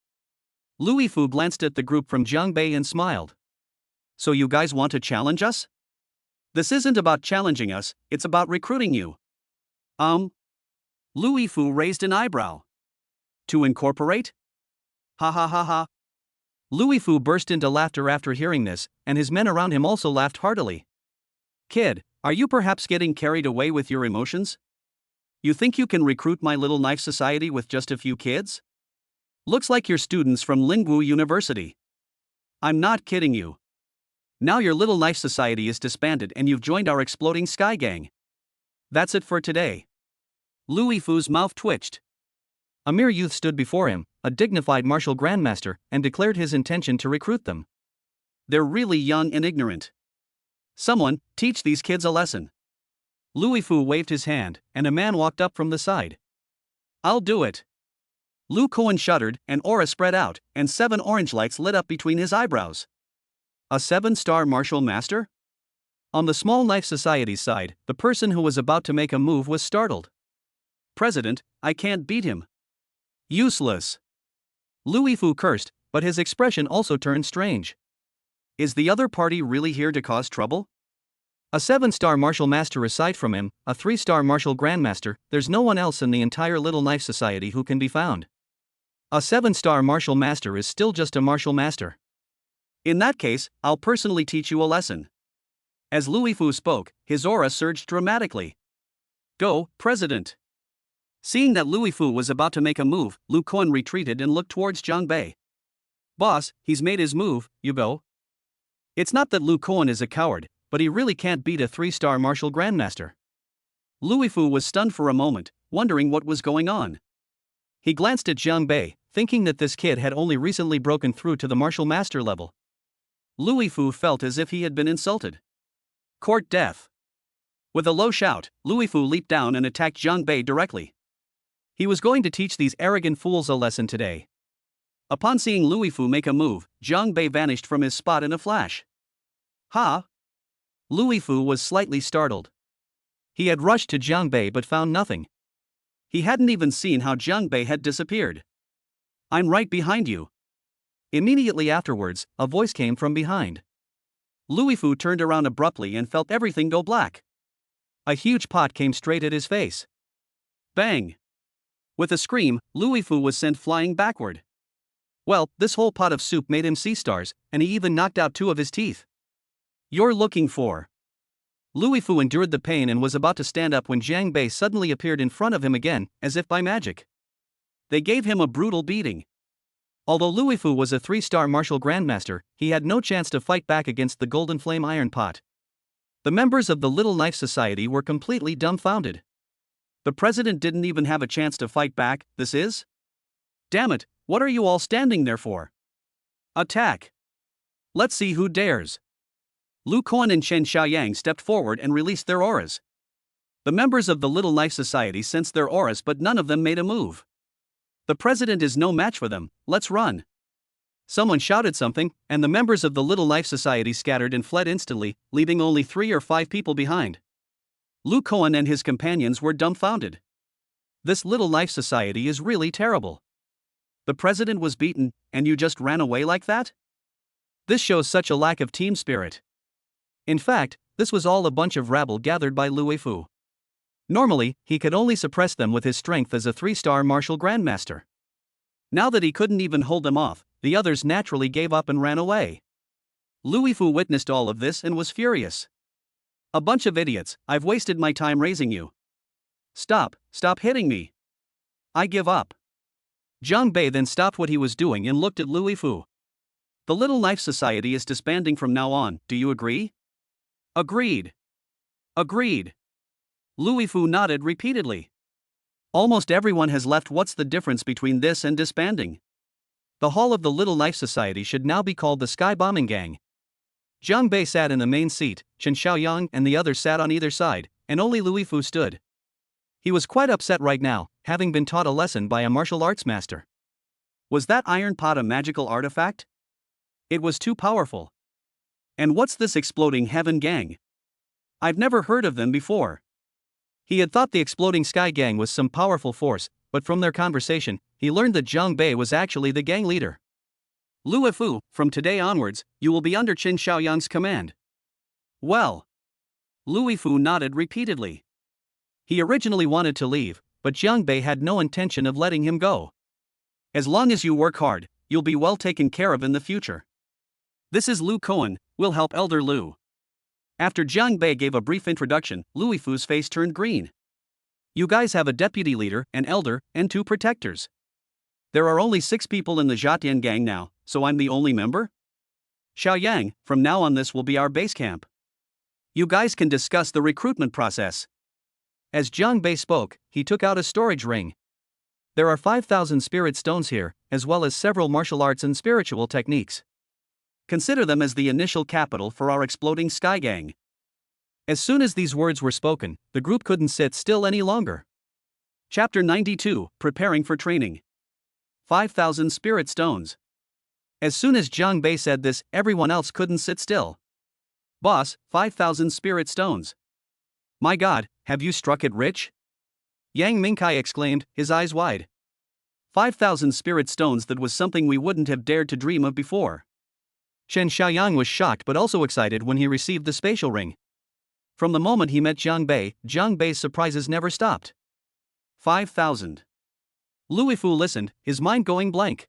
Louis Fu glanced at the group from Jiangbei and smiled. So you guys want to challenge us? This isn't about challenging us, it's about recruiting you. Louis Fu raised an eyebrow. To incorporate? Ha ha ha ha. Louis Fu burst into laughter after hearing this, and his men around him also laughed heartily. Kid, are you perhaps getting carried away with your emotions? You think you can recruit my little knife society with just a few kids? Looks like you're students from Lingwu University. I'm not kidding you. Now your little knife society is disbanded and you've joined our exploding sky gang. That's it for today. Louis Fu's mouth twitched. A mere youth stood before him, a dignified martial grandmaster, and declared his intention to recruit them. They're really young and ignorant. Someone, teach these kids a lesson. Louis Fu waved his hand, and a man walked up from the side. I'll do it. Lu Kuan shuddered, an aura spread out, and 7 orange lights lit up between his eyebrows. A 7-star martial master? On the Small Knife Society's side, the person who was about to make a move was startled. President, I can't beat him. Useless. Louis Fu cursed, but his expression also turned strange. Is the other party really here to cause trouble? A 7-star martial master aside from him, a 3-star martial grandmaster, there's no one else in the entire Little Knife Society who can be found. A 7-star martial master is still just a martial master. In that case, I'll personally teach you a lesson. As Louis Fu spoke, his aura surged dramatically. Go, President. Seeing that Louis Fu was about to make a move, Lu Kuan retreated and looked towards Zhang Bei. Boss, he's made his move, you go. It's not that Lu Kuan is a coward, but he really can't beat a 3-star martial grandmaster. Louis Fu was stunned for a moment, wondering what was going on. He glanced at Zhang Bei, thinking that this kid had only recently broken through to the martial master level. Louis Fu felt as if he had been insulted. Court death. With a low shout, Louis Fu leaped down and attacked Zhang Bei directly. He was going to teach these arrogant fools a lesson today. Upon seeing Louis Fu make a move, Zhang Bei vanished from his spot in a flash. Ha! Louis Fu was slightly startled. He had rushed to Zhang Bei but found nothing. He hadn't even seen how Zhang Bei had disappeared. I'm right behind you. Immediately afterwards, a voice came from behind. Louis Fu turned around abruptly and felt everything go black. A huge pot came straight at his face. Bang! With a scream, Louis Fu was sent flying backward. Well, this whole pot of soup made him see stars, and he even knocked out 2 of his teeth. You're looking for. Louis Fu endured the pain and was about to stand up when Zhang Bei suddenly appeared in front of him again, as if by magic. They gave him a brutal beating. Although Louis Fu was a 3-star martial grandmaster, he had no chance to fight back against the Golden Flame Iron Pot. The members of the Little Knife Society were completely dumbfounded. The president didn't even have a chance to fight back, this is? Damn it, what are you all standing there for? Attack! Let's see who dares. Lu Kuan and Chen Xiaoyang stepped forward and released their auras. The members of the Little Knife Society sensed their auras but none of them made a move. The president is no match for them, let's run. Someone shouted something, and the members of the Little Knife Society scattered and fled instantly, leaving only 3 or 5 people behind. Lu Kuan and his companions were dumbfounded. This Little Knife Society is really terrible. The president was beaten, and you just ran away like that? This shows such a lack of team spirit. In fact, this was all a bunch of rabble gathered by Louis Fu. Normally, he could only suppress them with his strength as a 3-star martial grandmaster. Now that he couldn't even hold them off, the others naturally gave up and ran away. Louis Fu witnessed all of this and was furious. A bunch of idiots, I've wasted my time raising you. Stop hitting me. I give up. Zhang Bei then stopped what he was doing and looked at Louis Fu. The Little Knife Society is disbanding from now on, do you agree? Agreed. Agreed. Louis Fu nodded repeatedly. Almost everyone has left. What's the difference between this and disbanding? The hall of the Little Knife Society should now be called the Sky Bombing Gang. Jiang Bei sat in the main seat, Chen Xiaoyang and the others sat on either side, and only Louis Fu stood. He was quite upset right now, having been taught a lesson by a martial arts master. Was that iron pot a magical artifact? It was too powerful. And what's this exploding heaven gang? I've never heard of them before. He had thought the exploding sky gang was some powerful force, but from their conversation, he learned that Jiang Bei was actually the gang leader. Louis Fu, from today onwards, you will be under Qin Xiaoyang's command. Well. Louis Fu nodded repeatedly. He originally wanted to leave, but Jiang Bei had no intention of letting him go. As long as you work hard, you'll be well taken care of in the future. This is Lu Cohen, we'll help Elder Lu. After Jiang Bei gave a brief introduction, Louis Fu's face turned green. You guys have a deputy leader, an elder, and 2 protectors. There are only 6 people in the Zhatian gang now, so I'm the only member? Xiaoyang, from now on this will be our base camp. You guys can discuss the recruitment process. As Jiang Bei spoke, he took out a storage ring. There are 5,000 spirit stones here, as well as several martial arts and spiritual techniques. Consider them as the initial capital for our exploding sky gang. As soon as these words were spoken, the group couldn't sit still any longer. Chapter 92, Preparing for Training. 5,000 spirit stones. As soon as Jiang Bei said this, everyone else couldn't sit still. Boss, 5,000 spirit stones. My God, have you struck it rich? Yang Mingkai exclaimed, his eyes wide. 5,000 spirit stones, that was something we wouldn't have dared to dream of before. Chen Xiaoyang was shocked but also excited when he received the spatial ring. From the moment he met Jiang Bei's surprises never stopped. 5,000. Louis Fu listened, his mind going blank.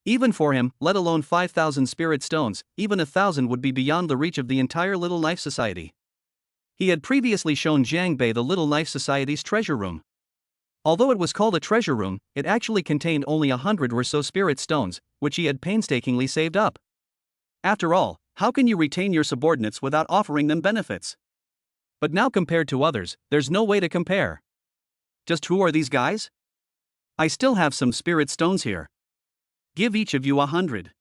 Even for him, let alone 5,000 spirit stones, even 1,000 would be beyond the reach of the entire Little Knife Society. He had previously shown Jiang Bei the Little Knife Society's treasure room. Although it was called a treasure room, it actually contained only 100 or so spirit stones, which he had painstakingly saved up. After all, how can you retain your subordinates without offering them benefits? But now compared to others, there's no way to compare. Just who are these guys? I still have some spirit stones here. Give each of you 100.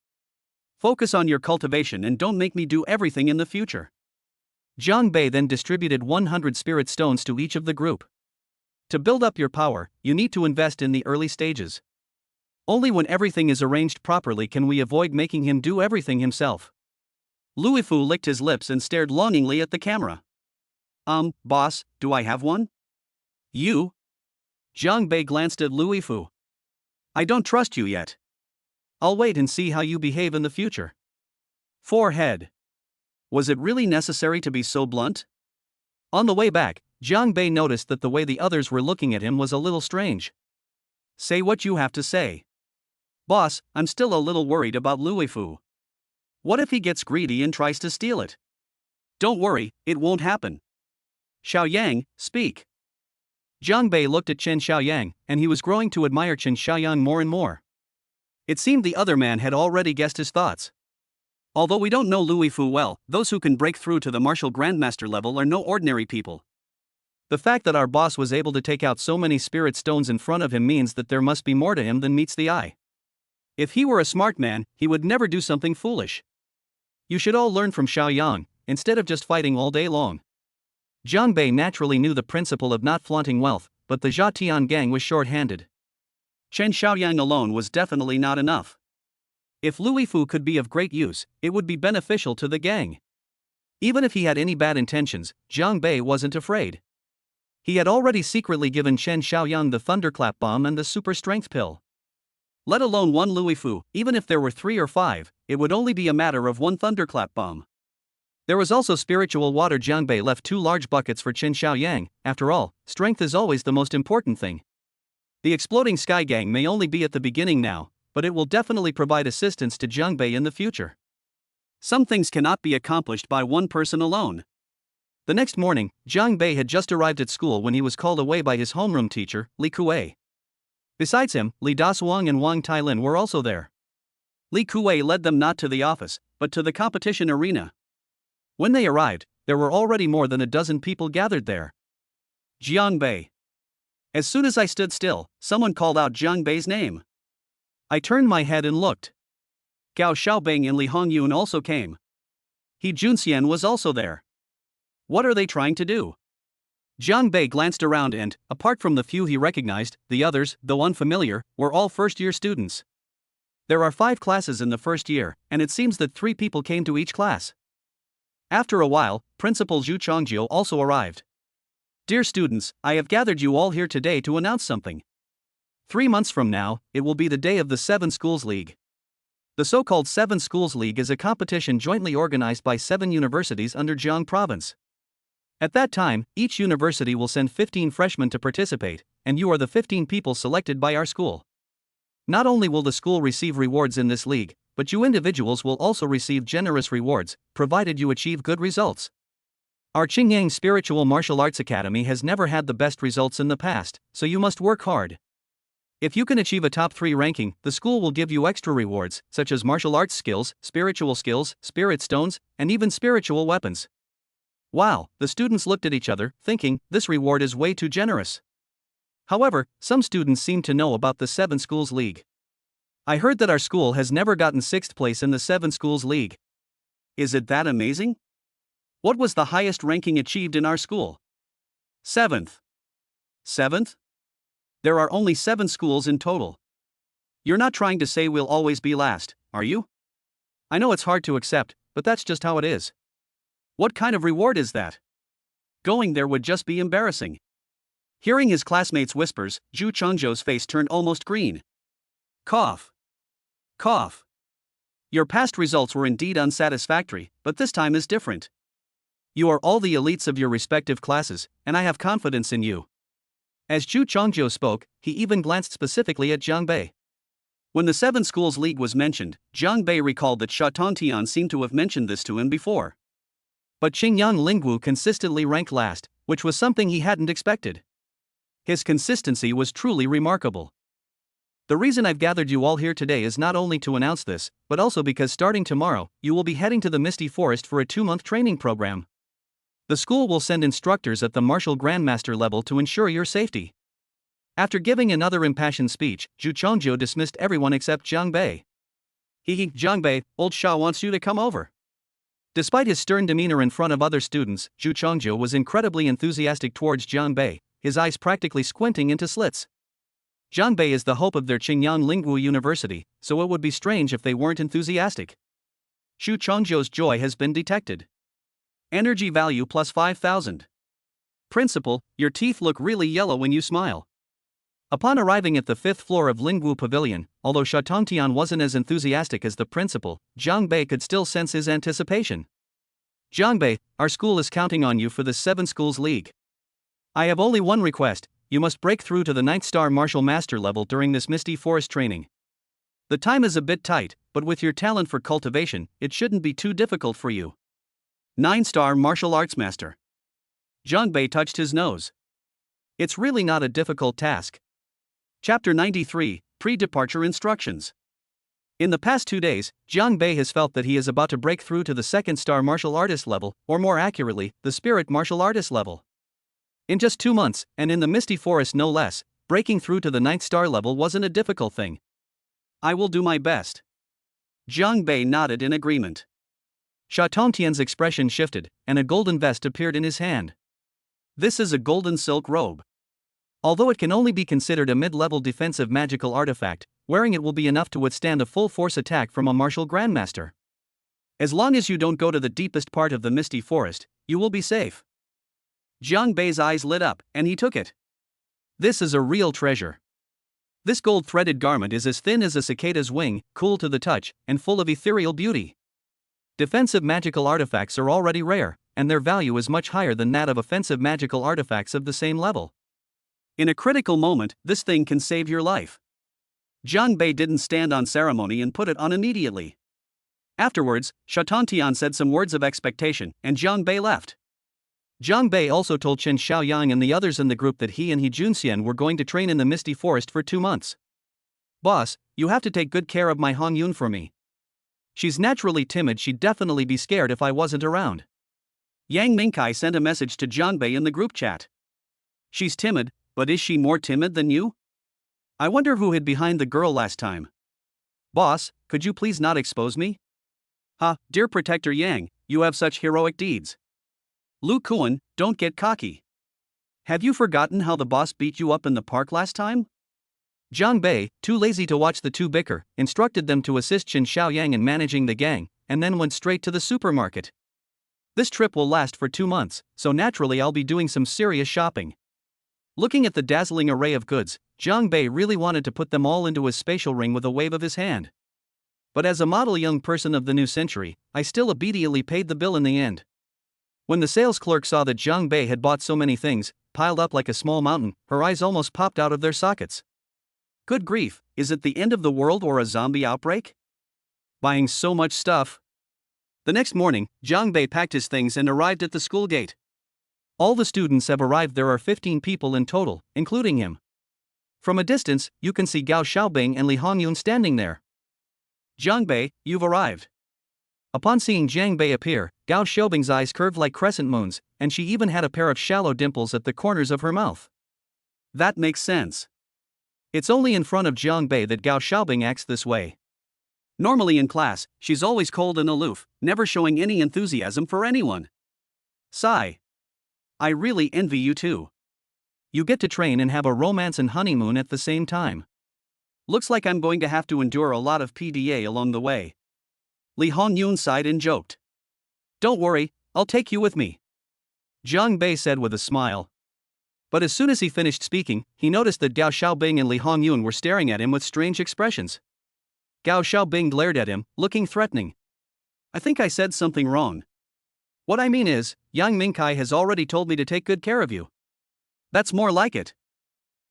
Focus on your cultivation and don't make me do everything in the future. Jiang Bei then distributed 100 spirit stones to each of the group. To build up your power, you need to invest in the early stages. Only when everything is arranged properly can we avoid making him do everything himself. Louis Fu licked his lips and stared longingly at the camera. Boss, do I have one? You? Jiang Bei glanced at Louis Fu. I don't trust you yet. I'll wait and see how you behave in the future. Forehead. Was it really necessary to be so blunt? On the way back, Jiang Bei noticed that the way the others were looking at him was a little strange. Say what you have to say. Boss, I'm still a little worried about Louis Fu. What if he gets greedy and tries to steal it? Don't worry, it won't happen. Xiaoyang, speak. Jiang Bei looked at Chen Xiaoyang, and he was growing to admire Chen Xiaoyang more and more. It seemed the other man had already guessed his thoughts. Although we don't know Louis Fu well, those who can break through to the martial grandmaster level are no ordinary people. The fact that our boss was able to take out so many spirit stones in front of him means that there must be more to him than meets the eye. If he were a smart man, he would never do something foolish. You should all learn from Xiaoyang, instead of just fighting all day long. Jiang Bei naturally knew the principle of not flaunting wealth, but the Zhatian gang was short-handed. Chen Xiaoyang alone was definitely not enough. If Louis Fu could be of great use, it would be beneficial to the gang. Even if he had any bad intentions, Jiang Bei wasn't afraid. He had already secretly given Chen Xiaoyang the Thunderclap Bomb and the Super Strength Pill. Let alone one Louis Fu, even if there were 3 or 5, it would only be a matter of one Thunderclap Bomb. There was also spiritual water. Jiang Bei left 2 large buckets for Chen Xiaoyang. After all, strength is always the most important thing. The exploding sky gang may only be at the beginning now, but it will definitely provide assistance to Jiang Bei in the future. Some things cannot be accomplished by one person alone. The next morning, Jiang Bei had just arrived at school when he was called away by his homeroom teacher, Li Kuei. Besides him, Li Dasuang and Wang Tailin were also there. Li Kuei led them not to the office, but to the competition arena. When they arrived, there were already more than a dozen people gathered there. Jiang Bei. As soon as I stood still, someone called out Jiang Bei's name. I turned my head and looked. Gao Xiaobing and Li Hongyun also came. He Junxian was also there. What are they trying to do? Jiang Bei glanced around and, apart from the few he recognized, the others, though unfamiliar, were all first-year students. There are 5 classes in the first year, and it seems that 3 people came to each class. After a while, Principal Zhu Chongjiu also arrived. Dear students, I have gathered you all here today to announce something. 3 months from now, it will be the day of the 7 Schools League. The so-called 7 Schools League is a competition jointly organized by 7 universities under Jiang Province. At that time, each university will send 15 freshmen to participate, and you are the 15 people selected by our school. Not only will the school receive rewards in this league, but you individuals will also receive generous rewards, provided you achieve good results. Our Qingyang Spiritual Martial Arts Academy has never had the best results in the past, so you must work hard. If you can achieve a top 3 ranking, the school will give you extra rewards, such as martial arts skills, spirit stones, and even spiritual weapons. Wow, the students looked at each other, thinking, this reward is way too generous. However, some students seem to know about the 7 Schools League. I heard that our school has never gotten 6th place in the 7 Schools League. Is it that amazing? What was the highest ranking achieved in our school? 7th. 7th? There are only 7 schools in total. You're not trying to say we'll always be last, are you? I know it's hard to accept, but that's just how it is. What kind of reward is that? Going there would just be embarrassing. Hearing his classmates' whispers, Zhu Chongzhou's face turned almost green. Cough. Cough. Your past results were indeed unsatisfactory, but this time is different. You are all the elites of your respective classes, and I have confidence in you. As Zhu Chongzhou spoke, he even glanced specifically at Jiang Bei. When the 7 Schools League was mentioned, Jiang Bei recalled that Sha Tongtian seemed to have mentioned this to him before. But Qingyang Lingwu consistently ranked last, which was something he hadn't expected. His consistency was truly remarkable. The reason I've gathered you all here today is not only to announce this, but also because starting tomorrow, you will be heading to the Misty Forest for a 2-month training program. The school will send instructors at the martial grandmaster level to ensure your safety. After giving another impassioned speech, Zhu Chongzhou dismissed everyone except Jiang Bei. Jiang Bei, old Sha wants you to come over. Despite his stern demeanor in front of other students, Zhu Chongzhou was incredibly enthusiastic towards Jiang Bei, his eyes practically squinting into slits. Jiang Bei is the hope of their Qingyang Lingwu University, so it would be strange if they weren't enthusiastic. Zhu Chongzhou's joy has been detected. Energy value plus 5,000. Principal, your teeth look really yellow when you smile. Upon arriving at the 5th floor of Lingwu Pavilion, although Sha Tongtian wasn't as enthusiastic as the principal, Jiang Bei could still sense his anticipation. Jiang Bei, our school is counting on you for the 7 Schools League. I have only one request: you must break through to the 9th Star Martial Master level during this Misty Forest training. The time is a bit tight, but with your talent for cultivation, it shouldn't be too difficult for you. 9-star Martial Arts Master. Jiang Bei touched his nose. It's really not a difficult task. Chapter 93, Pre-Departure Instructions. In the past 2 days, Jiang Bei has felt that he is about to break through to the 2nd Star Martial Artist level, or more accurately, the Spirit Martial Artist level. In just 2 months, and in the Misty Forest no less, breaking through to the 9th star level wasn't a difficult thing. I will do my best. Jiang Bei nodded in agreement. Sha Tongtian's expression shifted, and a golden vest appeared in his hand. This is a golden silk robe. Although it can only be considered a mid-level defensive magical artifact, wearing it will be enough to withstand a full-force attack from a martial grandmaster. As long as you don't go to the deepest part of the Misty Forest, you will be safe. Jiang Bei's eyes lit up, and he took it. This is a real treasure. This gold-threaded garment is as thin as a cicada's wing, cool to the touch, and full of ethereal beauty. Defensive magical artifacts are already rare, and their value is much higher than that of offensive magical artifacts of the same level. In a critical moment, this thing can save your life. Jiang Bei didn't stand on ceremony and put it on immediately. Afterwards, Sha Tongtian said some words of expectation, and Jiang Bei left. Jiang Bei also told Chen Xiaoyang and the others in the group that he and He Junxian were going to train in the Misty Forest for 2 months. Boss, you have to take good care of my Hongyun for me. She's naturally timid, she'd definitely be scared if I wasn't around. Yang Mingkai sent a message to Jiang Bei in the group chat. She's timid, But is she more timid than you? I wonder who hid behind the girl last time. Boss, could you please not expose me? Ha, dear Protector Yang, you have such heroic deeds. Lu Kuan, don't get cocky. Have you forgotten how the boss beat you up in the park last time? Jiang Bei, too lazy to watch the two bicker, instructed them to assist Qin Xiaoyang in managing the gang, and then went straight to the supermarket. This trip will last for 2 months, so naturally I'll be doing some serious shopping. Looking at the dazzling array of goods, Jiang Bei really wanted to put them all into his spatial ring with a wave of his hand. But as a model young person of the new century, I still obediently paid the bill in the end. When the sales clerk saw that Jiang Bei had bought so many things, piled up like a small mountain, her eyes almost popped out of their sockets. Good grief, is it the end of the world or a zombie outbreak? Buying so much stuff. The next morning, Jiang Bei packed his things and arrived at the school gate. All the students have arrived. There are 15 people in total, including him. From a distance, you can see Gao Xiaobing and Li Hongyun standing there. Jiang Bei, you've arrived. Upon seeing Jiang Bei appear, Gao Xiaobing's eyes curved like crescent moons, and she even had a pair of shallow dimples at the corners of her mouth. That makes sense. It's only in front of Jiang Bei that Gao Xiaobing acts this way. Normally in class, she's always cold and aloof, never showing any enthusiasm for anyone. Sigh. I really envy you too. You get to train and have a romance and honeymoon at the same time. Looks like I'm going to have to endure a lot of PDA along the way. Li Hongyun sighed and joked. Don't worry, I'll take you with me. Jiang Bei said with a smile. But as soon as he finished speaking, he noticed that Gao Xiaobing and Li Hongyun were staring at him with strange expressions. Gao Xiaobing glared at him, looking threatening. I think I said something wrong. What I mean is, Yang Mingkai has already told me to take good care of you. That's more like it.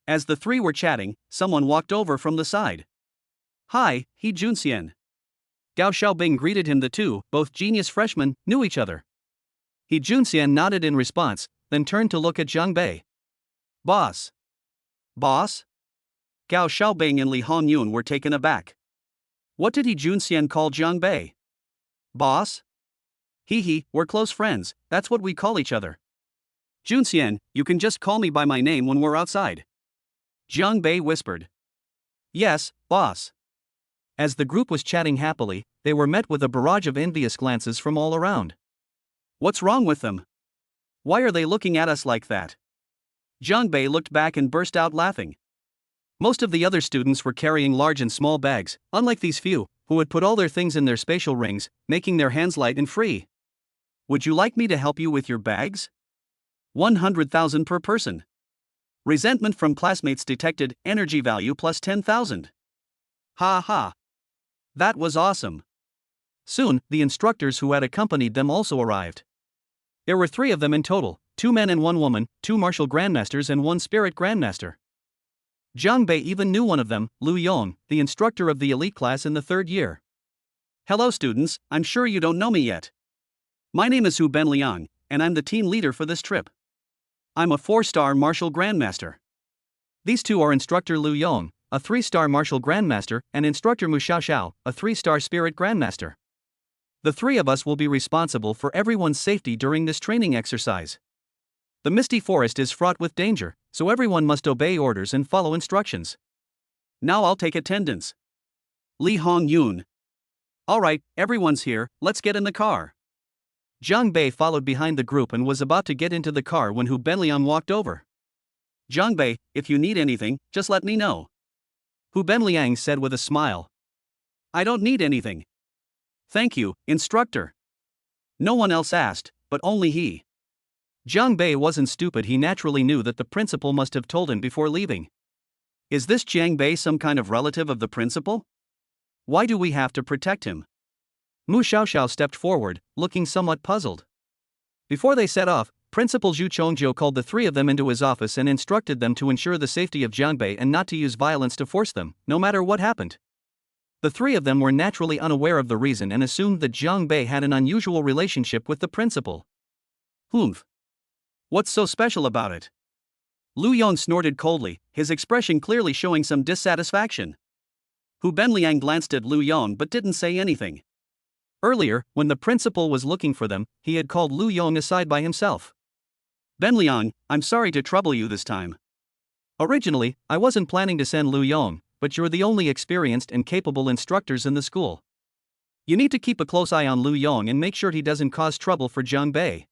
As the three were chatting, someone walked over from the side. Hi, He Junxian. Gao Xiaobing greeted him. The two, both genius freshmen, knew each other. He Junxian nodded in response, then turned to look at Jiang Bei. Boss. Boss? Gao Xiaobing and Li Hongyun were taken aback. What did He Junxian call Jiang Bei? Boss? Hee, we're close friends, that's what we call each other. Junxian, you can just call me by my name when we're outside. Jiang Bei whispered. Yes, boss. As the group was chatting happily, they were met with a barrage of envious glances from all around. What's wrong with them? Why are they looking at us like that? Jiang Bei looked back and burst out laughing. Most of the other students were carrying large and small bags, unlike these few, who had put all their things in their spatial rings, making their hands light and free. Would you like me to help you with your bags? 100,000 per person. Resentment from classmates detected, energy value plus 10,000. Ha ha. That was awesome. Soon, the instructors who had accompanied them also arrived. There were 3 of them in total, 2 men and 1 woman, 2 martial grandmasters and 1 spirit grandmaster. Jiang Bei even knew one of them, Lu Yong, the instructor of the elite class in the 3rd year. Hello students, I'm sure you don't know me yet. My name is Hu Benliang, and I'm the team leader for this trip. I'm a 4-star martial grandmaster. These 2 are instructor Lu Yong, a 3-star martial grandmaster, and instructor Mu Xiaoxiao, a 3-star spirit grandmaster. The 3 of us will be responsible for everyone's safety during this training exercise. The misty forest is fraught with danger, so everyone must obey orders and follow instructions. Now I'll take attendance. Li Hongyun. Alright, everyone's here, let's get in the car. Jiang Bei followed behind the group and was about to get into the car when Hu Benliang walked over. Jiang Bei, if you need anything, just let me know. Hu Benliang said with a smile. I don't need anything. Thank you, instructor. No one else asked, but only he. Jiang Bei wasn't stupid. He naturally knew that the principal must have told him before leaving. Is this Jiang Bei some kind of relative of the principal? Why do we have to protect him? Mu Xiaoxiao stepped forward, looking somewhat puzzled. Before they set off, Principal Zhu Chongjiu called the 3 of them into his office and instructed them to ensure the safety of Jiang Bei and not to use violence to force them, no matter what happened. The 3 of them were naturally unaware of the reason and assumed that Jiang Bei had an unusual relationship with the principal. Humph. What's so special about it? Lu Yong snorted coldly, his expression clearly showing some dissatisfaction. Hu Benliang glanced at Lu Yong but didn't say anything. Earlier, when the principal was looking for them, he had called Lu Yong aside by himself. Benliang, I'm sorry to trouble you this time. Originally, I wasn't planning to send Lu Yong, but you're the only experienced and capable instructors in the school. You need to keep a close eye on Lu Yong and make sure he doesn't cause trouble for Jiang Bei.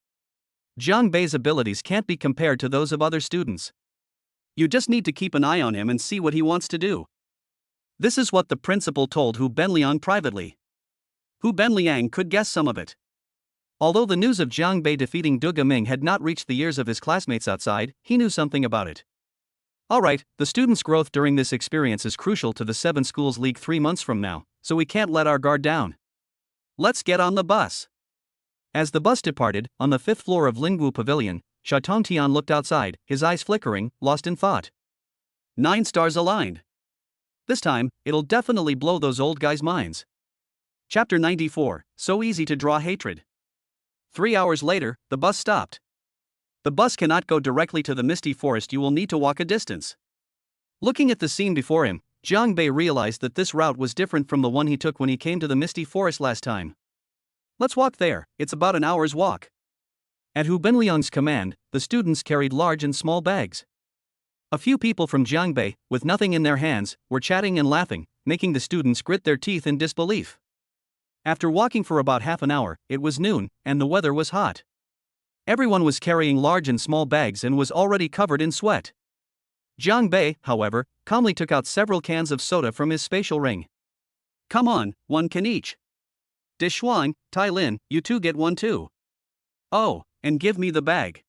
Jiang Bei's abilities can't be compared to those of other students. You just need to keep an eye on him and see what he wants to do. This is what the principal told Hu Benliang privately. Hu Benliang could guess some of it. Although the news of Jiang Bei defeating Du Gaming had not reached the ears of his classmates outside, he knew something about it. Alright, the students' growth during this experience is crucial to the 7 Schools League 3 months from now, so we can't let our guard down. Let's get on the bus. As the bus departed, on the 5th floor of Lingwu Pavilion, Sha Tongtian looked outside, his eyes flickering, lost in thought. 9 stars aligned. This time, it'll definitely blow those old guys' minds. Chapter 94, So Easy to Draw Hatred. 3 hours later, the bus stopped. The bus cannot go directly to the misty forest, you will need to walk a distance. Looking at the scene before him, Jiang Bei realized that this route was different from the one he took when he came to the misty forest last time. Let's walk there, it's about an hour's walk. At Hu Benliang's command, the students carried large and small bags. A few people from Jiang Bei, with nothing in their hands, were chatting and laughing, making the students grit their teeth in disbelief. After walking for about half an hour, it was noon, and the weather was hot. Everyone was carrying large and small bags and was already covered in sweat. Jiang Bei, however, calmly took out several cans of soda from his spatial ring. Come on, 1 can each. De Shuang, Tai Lin, you two get one too. Oh, and give me the bag.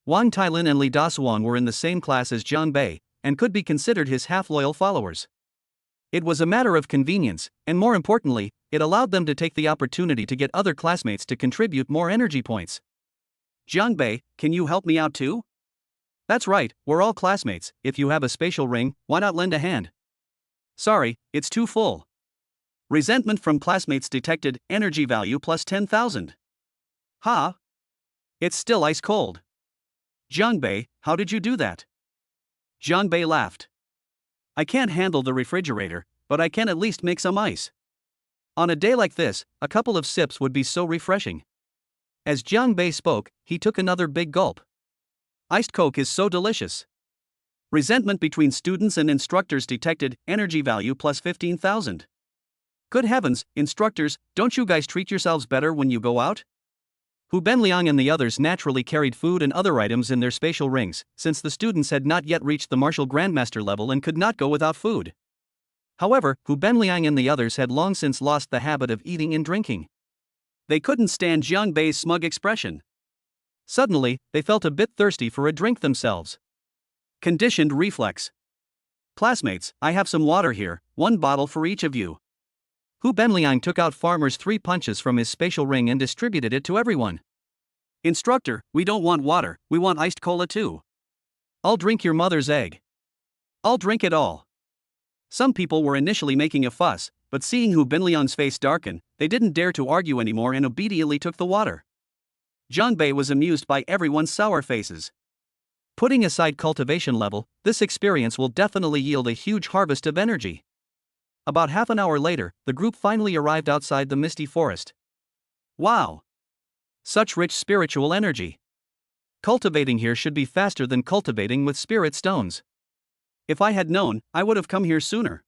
Wang Tailin and Li Dasuan were in the same class as Jiang Bei, and could be considered his half-loyal followers. It was a matter of convenience, and more importantly, it allowed them to take the opportunity to get other classmates to contribute more energy points. Jiang Bei, can you help me out too? That's right, we're all classmates, if you have a spatial ring, why not lend a hand? Sorry, it's too full. Resentment from classmates detected, energy value plus 10,000. Ha! It's still ice cold. Jiang Bei, how did you do that? Jiang Bei laughed. I can't handle the refrigerator, but I can at least make some ice. On a day like this, a couple of sips would be so refreshing. As Jiang Bei spoke, he took another big gulp. Iced Coke is so delicious. Resentment between students and instructors detected, energy value plus 15,000. Good heavens, instructors, don't you guys treat yourselves better when you go out? Hu Benliang and the others naturally carried food and other items in their spatial rings, since the students had not yet reached the martial grandmaster level and could not go without food. However, Hu Benliang and the others had long since lost the habit of eating and drinking. They couldn't stand Jiang Bei's smug expression. Suddenly, they felt a bit thirsty for a drink themselves. Conditioned reflex. Classmates, I have some water here, 1 bottle for each of you. Hu Benliang took out Farmer's 3 punches from his spatial ring and distributed it to everyone. Instructor, we don't want water, we want iced cola too. I'll drink your mother's egg. I'll drink it all. Some people were initially making a fuss, but seeing Hu Benliang's face darken, they didn't dare to argue anymore and obediently took the water. Jiang Bei was amused by everyone's sour faces. Putting aside cultivation level, this experience will definitely yield a huge harvest of energy. About half an hour later, the group finally arrived outside the misty forest. Wow! Such rich spiritual energy. Cultivating here should be faster than cultivating with spirit stones. If I had known, I would have come here sooner.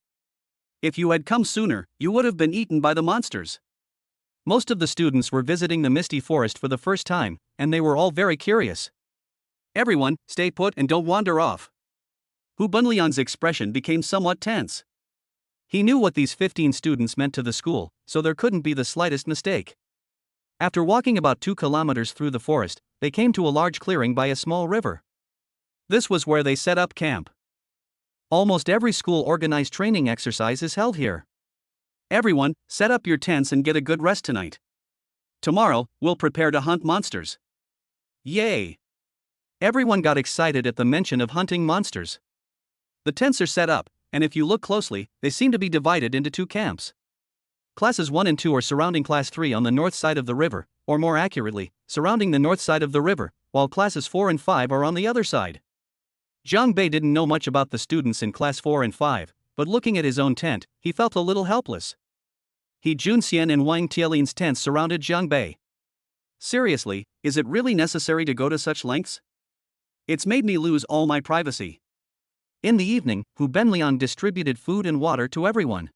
If you had come sooner, you would have been eaten by the monsters. Most of the students were visiting the misty forest for the first time, and they were all very curious. Everyone, stay put and don't wander off. Hu Benliang's expression became somewhat tense. He knew what these 15 students meant to the school, so there couldn't be the slightest mistake. After walking about 2 kilometers through the forest, they came to a large clearing by a small river. This was where they set up camp. Almost every school organized training exercise is held here. Everyone, set up your tents and get a good rest tonight. Tomorrow, we'll prepare to hunt monsters. Yay! Everyone got excited at the mention of hunting monsters. The tents are set up, and if you look closely, they seem to be divided into 2 camps. Classes 1 and 2 are surrounding Class 3 on the north side of the river, or more accurately, surrounding the north side of the river, while Classes 4 and 5 are on the other side. Jiang Bei didn't know much about the students in Class 4 and 5, but looking at his own tent, he felt a little helpless. He Junxian and Wang Tielin's tents surrounded Jiang Bei. Seriously, is it really necessary to go to such lengths? It's made me lose all my privacy. In the evening, Hu Benliang distributed food and water to everyone.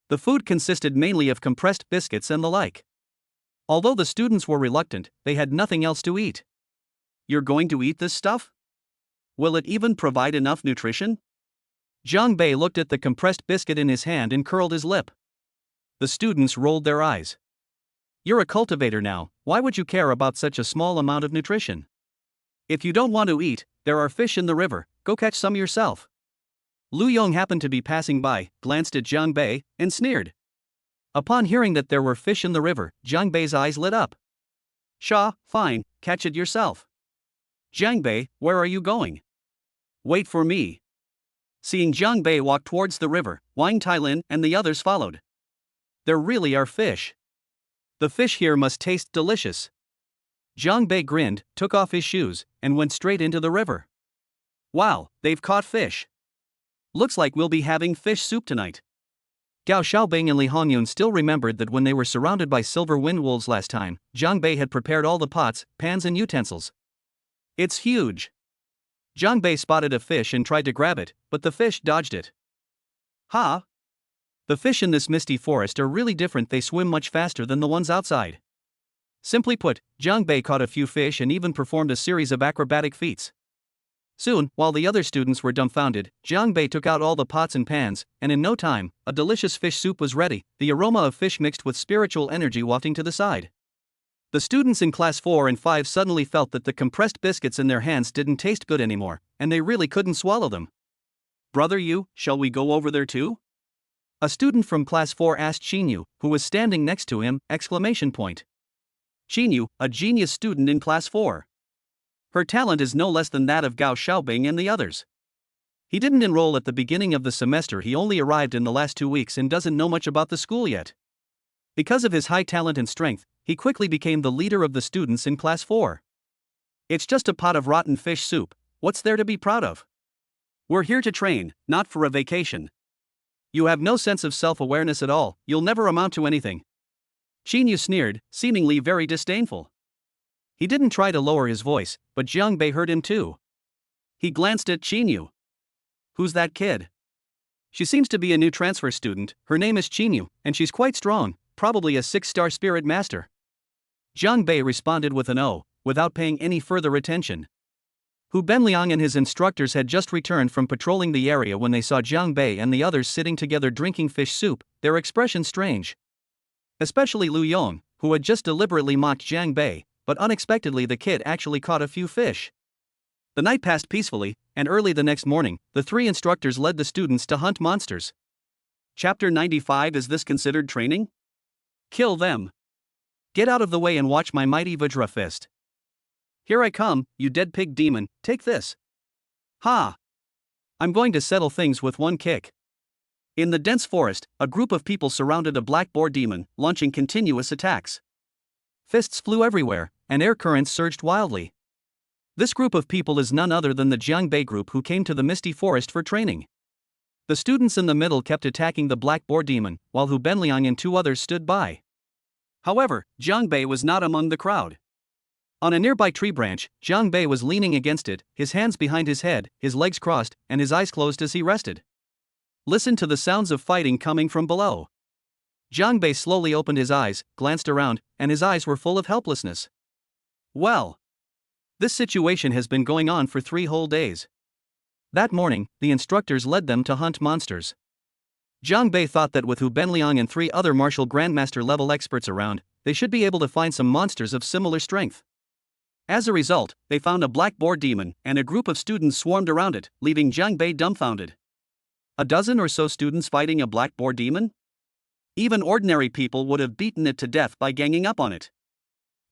The food consisted mainly of compressed biscuits and the like. Although the students were reluctant, they had nothing else to eat. You're going to eat this stuff? Will it even provide enough nutrition? Jiang Bei looked at the compressed biscuit in his hand and curled his lip. The students rolled their eyes. You're a cultivator now, why would you care about such a small amount of nutrition? If you don't want to eat, there are fish in the river, go catch some yourself. Lu Yong happened to be passing by, glanced at Jiang Bei, and sneered. Upon hearing that there were fish in the river, Jiang Bei's eyes lit up. Sha, fine, catch it yourself. Jiang Bei, where are you going? Wait for me. Seeing Jiang Bei walk towards the river, Wang Tailin and the others followed. There really are fish. The fish here must taste delicious. Jiang Bei grinned, took off his shoes, and went straight into the river. Wow, they've caught fish. Looks like we'll be having fish soup tonight. Gao Xiaobing and Li Hongyun still remembered that when they were surrounded by silver wind wolves last time, Jiang Bei had prepared all the pots, pans and utensils. It's huge. Jiang Bei spotted a fish and tried to grab it, but the fish dodged it. Ha! The fish in this misty forest are really different, they swim much faster than the ones outside. Simply put, Jiang Bei caught a few fish and even performed a series of acrobatic feats. Soon, while the other students were dumbfounded, Jiang Bei took out all the pots and pans, and in no time, a delicious fish soup was ready, the aroma of fish mixed with spiritual energy wafting to the side. The students in class 4 and 5 suddenly felt that the compressed biscuits in their hands didn't taste good anymore, and they really couldn't swallow them. Brother Yu, shall we go over there too? A student from class 4 asked Xinyu, who was standing next to him, exclamation point. Xinyu, a genius student in class 4. Her talent is no less than that of Gao Xiaobing and the others. He didn't enroll at the beginning of the semester, he only arrived in the last 2 weeks and doesn't know much about the school yet. Because of his high talent and strength, he quickly became the leader of the students in class 4. It's just a pot of rotten fish soup, what's there to be proud of? We're here to train, not for a vacation. You have no sense of self-awareness at all, you'll never amount to anything. Xinyu sneered, seemingly very disdainful. He didn't try to lower his voice, but Jiang Bei heard him too. He glanced at Xinyu. Who's that kid? She seems to be a new transfer student, her name is Xinyu, and she's quite strong, probably a 6-star spirit master. Jiang Bei responded with an "oh," without paying any further attention. Hu Benliang and his instructors had just returned from patrolling the area when they saw Jiang Bei and the others sitting together drinking fish soup, their expression strange. Especially Lu Yong, who had just deliberately mocked Jiang Bei, but unexpectedly the kid actually caught a few fish. The night passed peacefully, and early the next morning, the 3 instructors led the students to hunt monsters. Chapter 95. Is this considered training? Kill them. Get out of the way and watch my mighty Vajra fist. Here I come, you dead pig demon, take this. Ha! I'm going to settle things with one kick. In the dense forest, a group of people surrounded a black boar demon, launching continuous attacks. Fists flew everywhere, and air currents surged wildly. This group of people is none other than the Jiang Bei group who came to the misty forest for training. The students in the middle kept attacking the black boar demon, while Hu Benliang and 2 others stood by. However, Jiang Bei was not among the crowd. On a nearby tree branch, Jiang Bei was leaning against it, his hands behind his head, his legs crossed, and his eyes closed as he rested. Listen to the sounds of fighting coming from below. Jiang Bei slowly opened his eyes, glanced around, and his eyes were full of helplessness. Well, this situation has been going on for 3 whole days. That morning, the instructors led them to hunt monsters. Jiang Bei thought that with Hu Benliang and 3 other martial grandmaster level experts around, they should be able to find some monsters of similar strength. As a result, they found a black boar demon, and a group of students swarmed around it, leaving Jiang Bei dumbfounded. A dozen or so students fighting a black boar demon? Even ordinary people would have beaten it to death by ganging up on it.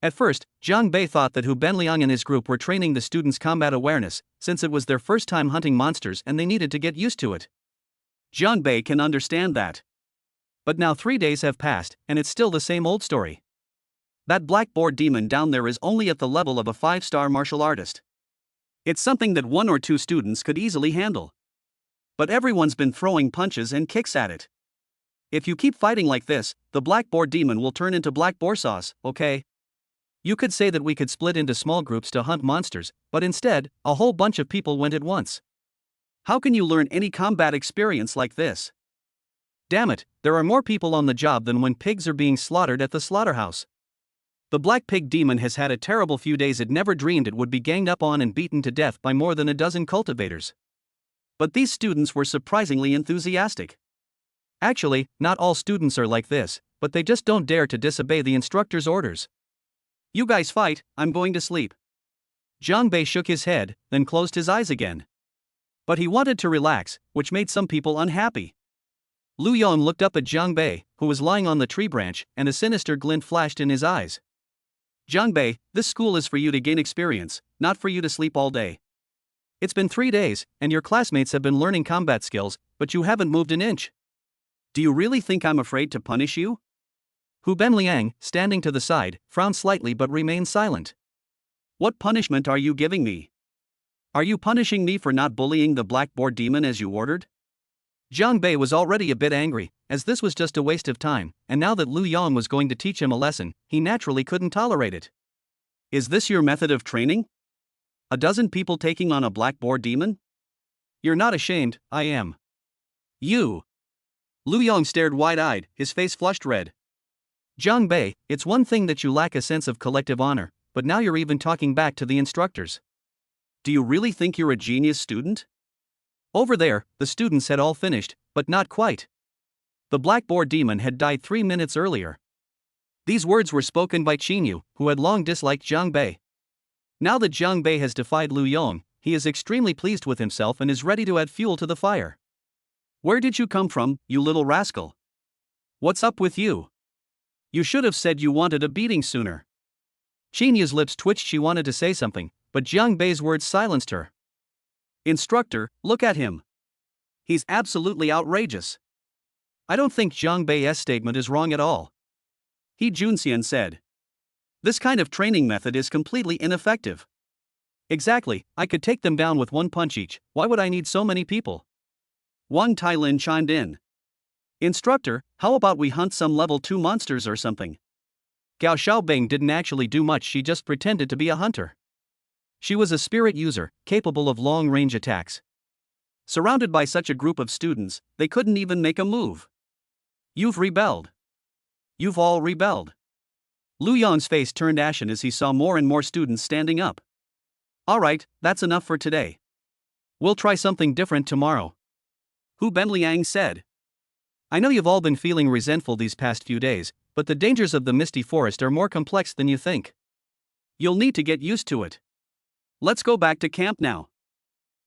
At first, Jiang Bei thought that Hu Benliang and his group were training the students' combat awareness, since it was their first time hunting monsters and they needed to get used to it. Jiang Bei can understand that. But now 3 days have passed, and it's still the same old story. That black boar demon down there is only at the level of a 5-star martial artist. It's something that 1 or 2 students could easily handle. But everyone's been throwing punches and kicks at it. If you keep fighting like this, the black boar demon will turn into black boar sauce, okay? You could say that we could split into small groups to hunt monsters, but instead, a whole bunch of people went at once. How can you learn any combat experience like this? Damn it, there are more people on the job than when pigs are being slaughtered at the slaughterhouse. The black pig demon has had a terrible few days. It never dreamed it would be ganged up on and beaten to death by more than a dozen cultivators. But these students were surprisingly enthusiastic. Actually, not all students are like this, but they just don't dare to disobey the instructor's orders. You guys fight, I'm going to sleep. Jiang Bei shook his head, then closed his eyes again. But he wanted to relax, which made some people unhappy. Lu Yong looked up at Jiang Bei, who was lying on the tree branch, and a sinister glint flashed in his eyes. Jiang Bei, this school is for you to gain experience, not for you to sleep all day. It's been 3 days, and your classmates have been learning combat skills, but you haven't moved an inch. Do you really think I'm afraid to punish you? Hu Benliang, standing to the side, frowned slightly but remained silent. What punishment are you giving me? Are you punishing me for not bullying the blackboard demon as you ordered? Jiang Bei was already a bit angry, as this was just a waste of time, and now that Lu Yong was going to teach him a lesson, he naturally couldn't tolerate it. Is this your method of training? A dozen people taking on a blackboard demon? You're not ashamed, I am. You. Lu Yong stared wide-eyed, his face flushed red. Jiang Bei, it's one thing that you lack a sense of collective honor, but now you're even talking back to the instructors. Do you really think you're a genius student? Over there, the students had all finished, but not quite. The blackboard demon had died 3 minutes earlier. These words were spoken by Qinyu, who had long disliked Jiang Bei. Now that Jiang Bei has defied Lu Yong, he is extremely pleased with himself and is ready to add fuel to the fire. Where did you come from, you little rascal? What's up with you? You should have said you wanted a beating sooner. Qinyu's lips twitched. She wanted to say something, but Jiang Bei's words silenced her. Instructor, look at him. He's absolutely outrageous. I don't think Jiang Bei's statement is wrong at all. He Junxian said. This kind of training method is completely ineffective. Exactly, I could take them down with one punch each. Why would I need so many people? Wang Tailin chimed in. Instructor, how about we hunt some level 2 monsters or something? Gao Xiaobing didn't actually do much. She just pretended to be a hunter. She was a spirit user, capable of long-range attacks. Surrounded by such a group of students, they couldn't even make a move. You've rebelled. You've all rebelled. Lu Yong's face turned ashen as he saw more and more students standing up. Alright, that's enough for today. We'll try something different tomorrow. Hu Benliang said. I know you've all been feeling resentful these past few days, but the dangers of the misty forest are more complex than you think. You'll need to get used to it. Let's go back to camp now.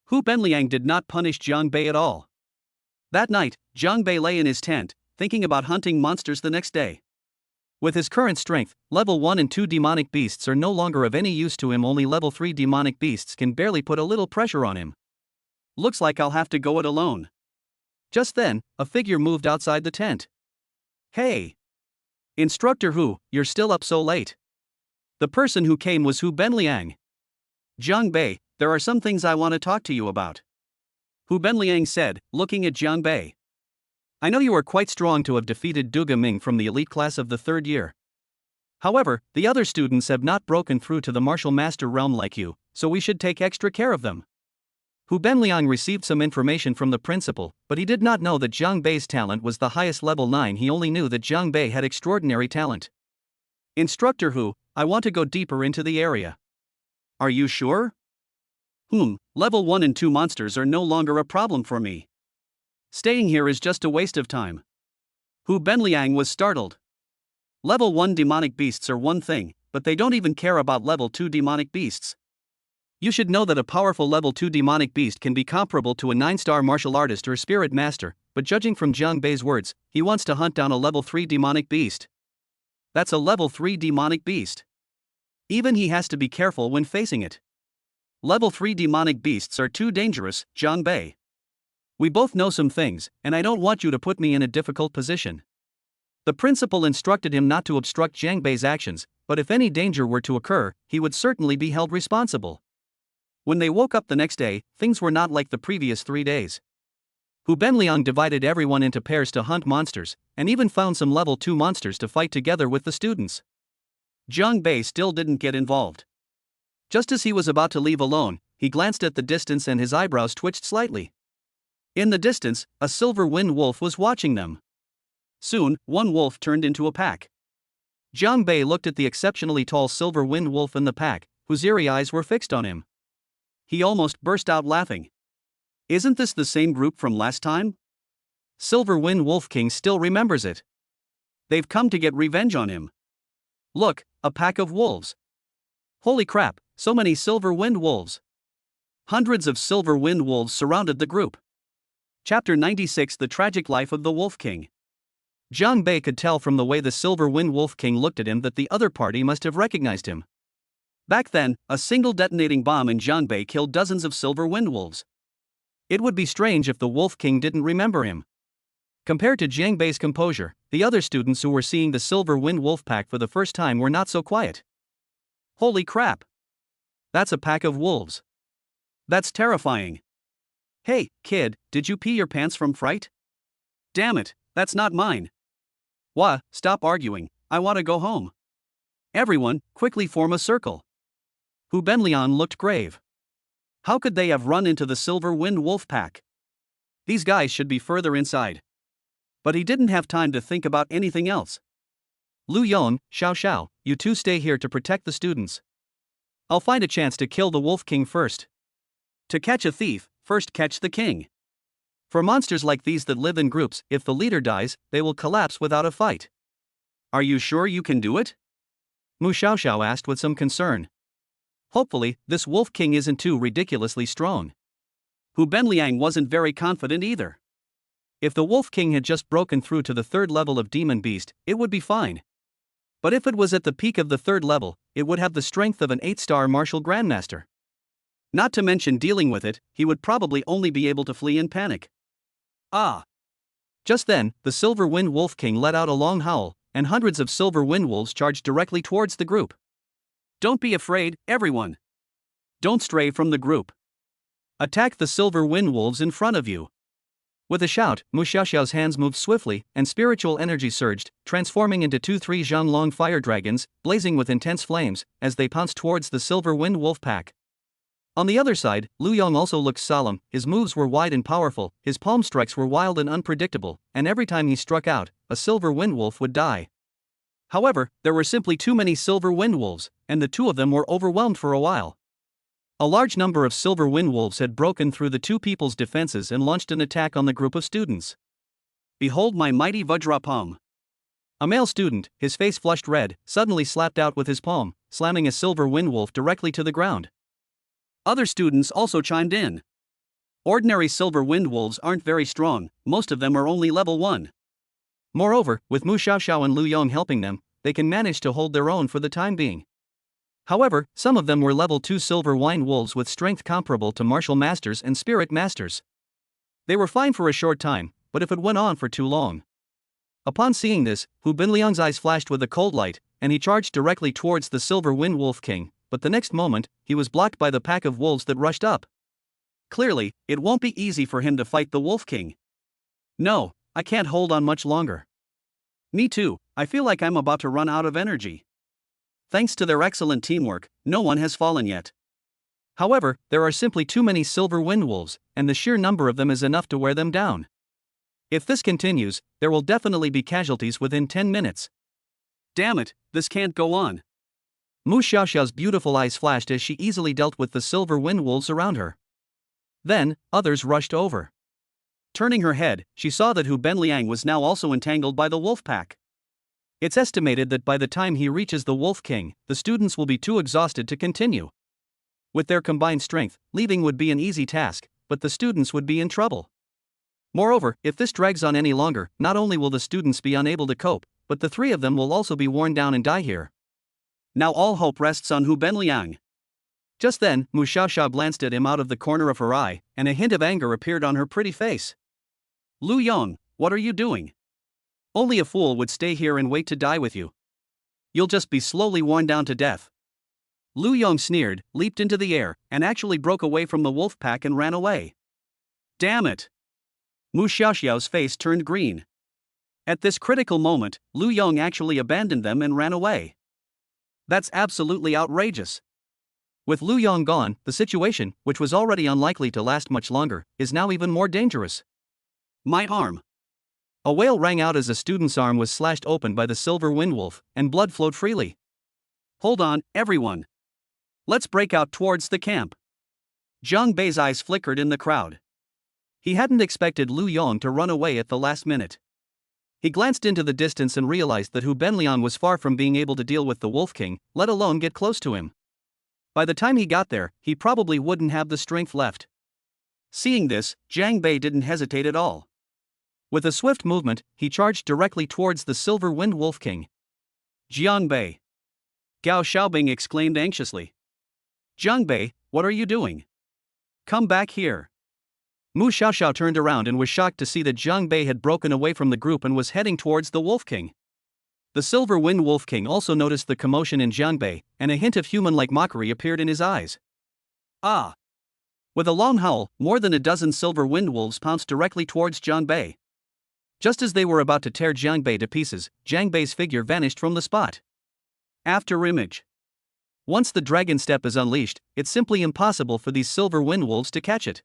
Hu Benliang did not punish Jiang Bei at all. That night, Jiang Bei lay in his tent, thinking about hunting monsters the next day. With his current strength, level 1 and 2 demonic beasts are no longer of any use to him. Only level 3 demonic beasts can barely put a little pressure on him. Looks like I'll have to go it alone. Just then, a figure moved outside the tent. Hey! Instructor Hu, you're still up so late. The person who came was Hu Benliang. Jiang Bei, there are some things I want to talk to you about. Hu Benliang said, looking at Jiang Bei. I know you are quite strong to have defeated Duga Ming from the elite class of the 3rd year. However, the other students have not broken through to the martial master realm like you, so we should take extra care of them. Hu Benliang received some information from the principal, but he did not know that Jiang Bei's talent was the highest level 9. He only knew that Jiang Bei had extraordinary talent. Instructor Hu, I want to go deeper into the area. Are you sure? Level 1 and 2 monsters are no longer a problem for me. Staying here is just a waste of time. Hu Benliang was startled. Level 1 demonic beasts are one thing, but they don't even care about level 2 demonic beasts. You should know that a powerful level 2 demonic beast can be comparable to a 9-star martial artist or spirit master, but judging from Jiang Bei's words, he wants to hunt down a level 3 demonic beast. That's a level 3 demonic beast. Even he has to be careful when facing it. Level 3 demonic beasts are too dangerous, Jiang Bei. We both know some things, and I don't want you to put me in a difficult position. The principal instructed him not to obstruct Jiang Bei's actions, but if any danger were to occur, he would certainly be held responsible. When they woke up the next day, things were not like the previous 3 days. Hu Benliang divided everyone into pairs to hunt monsters, and even found some level 2 monsters to fight together with the students. Jiang Bei still didn't get involved. Just as he was about to leave alone, he glanced at the distance and his eyebrows twitched slightly. In the distance, a silver wind wolf was watching them. Soon, one wolf turned into a pack. Jiang Bei looked at the exceptionally tall silver wind wolf in the pack, whose eerie eyes were fixed on him. He almost burst out laughing. Isn't this the same group from last time? Silver Wind Wolf King still remembers it. They've come to get revenge on him. Look, a pack of wolves. Holy crap, so many silver wind wolves. Hundreds of silver wind wolves surrounded the group. Chapter 96: The Tragic Life of the Wolf King. Jiang Bei could tell from the way the Silver Wind Wolf King looked at him that the other party must have recognized him. Back then, a single detonating bomb in Jiangbei killed dozens of silver wind wolves. It would be strange if the Wolf King didn't remember him. Compared to Jiang Bei's composure, the other students who were seeing the Silver Wind Wolf pack for the first time were not so quiet. Holy crap! That's a pack of wolves. That's terrifying. Hey, kid, did you pee your pants from fright? Damn it, that's not mine. Wah, stop arguing, I want to go home. Everyone, quickly form a circle. Hu Benlian looked grave. How could they have run into the Silver Wind Wolf pack? These guys should be further inside. But he didn't have time to think about anything else. Lu Yong, Xiao Xiao, you two stay here to protect the students. I'll find a chance to kill the Wolf King first. To catch a thief, first catch the king. For monsters like these that live in groups, if the leader dies, they will collapse without a fight. Are you sure you can do it? Mu Xiaoxiao asked with some concern. Hopefully, this Wolf King isn't too ridiculously strong. Hu Benliang wasn't very confident either. If the Wolf King had just broken through to the third level of Demon Beast, it would be fine. But if it was at the peak of the third level, it would have the strength of an 8-star martial grandmaster. Not to mention dealing with it, he would probably only be able to flee in panic. Ah! Just then, the Silver Wind Wolf King let out a long howl, and hundreds of silver wind wolves charged directly towards the group. Don't be afraid, everyone. Don't stray from the group. Attack the silver wind wolves in front of you. With a shout, Mu Xiaoxiao's hands moved swiftly, and spiritual energy surged, transforming into 2-3 Zhanglong fire dragons, blazing with intense flames, as they pounced towards the Silver Wind Wolf pack. On the other side, Lu Yong also looked solemn. His moves were wide and powerful, his palm strikes were wild and unpredictable, and every time he struck out, a silver wind wolf would die. However, there were simply too many silver wind wolves, and the two of them were overwhelmed for a while. A large number of silver wind wolves had broken through the two people's defenses and launched an attack on the group of students. Behold my mighty Vajra palm. A male student, his face flushed red, suddenly slapped out with his palm, slamming a silver wind wolf directly to the ground. Other students also chimed in. Ordinary silver wind wolves aren't very strong, most of them are only level 1. Moreover, with Mu Xiaoxiao and Lu Yong helping them, they can manage to hold their own for the time being. However, some of them were level 2 silver wind wolves with strength comparable to martial masters and spirit masters. They were fine for a short time, but if it went on for too long. Upon seeing this, Hu Benliang's eyes flashed with a cold light, and he charged directly towards the Silver Wind Wolf King, but the next moment, he was blocked by the pack of wolves that rushed up. Clearly, it won't be easy for him to fight the Wolf King. No, I can't hold on much longer. Me too, I feel like I'm about to run out of energy. Thanks to their excellent teamwork, no one has fallen yet. However, there are simply too many silver wind wolves, and the sheer number of them is enough to wear them down. If this continues, there will definitely be casualties within 10 minutes. Damn it, this can't go on. Mu Xiaoxiao's beautiful eyes flashed as she easily dealt with the silver wind wolves around her. Then, others rushed over. Turning her head, she saw that Hu Benliang was now also entangled by the wolf pack. It's estimated that by the time he reaches the Wolf King, the students will be too exhausted to continue. With their combined strength, leaving would be an easy task, but the students would be in trouble. Moreover, if this drags on any longer, not only will the students be unable to cope, but the three of them will also be worn down and die here. Now all hope rests on Hu Benliang. Just then, Mu Xiaoxiao glanced at him out of the corner of her eye, and a hint of anger appeared on her pretty face. Lu Yong, what are you doing? Only a fool would stay here and wait to die with you. You'll just be slowly worn down to death. Lu Yong sneered, leaped into the air, and actually broke away from the wolf pack and ran away. Damn it! Mu Xiaoxiao's face turned green. At this critical moment, Lu Yong actually abandoned them and ran away. That's absolutely outrageous. With Lu Yong gone, the situation, which was already unlikely to last much longer, is now even more dangerous. My arm. A wail rang out as a student's arm was slashed open by the silver wind wolf, and blood flowed freely. Hold on, everyone. Let's break out towards the camp. Jiang Bei's eyes flickered in the crowd. He hadn't expected Lu Yong to run away at the last minute. He glanced into the distance and realized that Hu Benliang was far from being able to deal with the Wolf King, let alone get close to him. By the time he got there, he probably wouldn't have the strength left. Seeing this, Jiang Bei didn't hesitate at all. With a swift movement, he charged directly towards the Silver Wind Wolf King. Jiang Bei. Gao Xiaobing exclaimed anxiously. Jiang Bei, what are you doing? Come back here. Mu Xiaoxiao turned around and was shocked to see that Jiang Bei had broken away from the group and was heading towards the Wolf King. The Silver Wind Wolf King also noticed the commotion in Jiang Bei, and a hint of human-like mockery appeared in his eyes. Ah! With a long howl, more than a dozen silver wind wolves pounced directly towards Jiang Bei. Just as they were about to tear Jiang Bei to pieces, Jiang Bei's figure vanished from the spot. After image. Once the dragon step is unleashed, it's simply impossible for these silver wind wolves to catch it.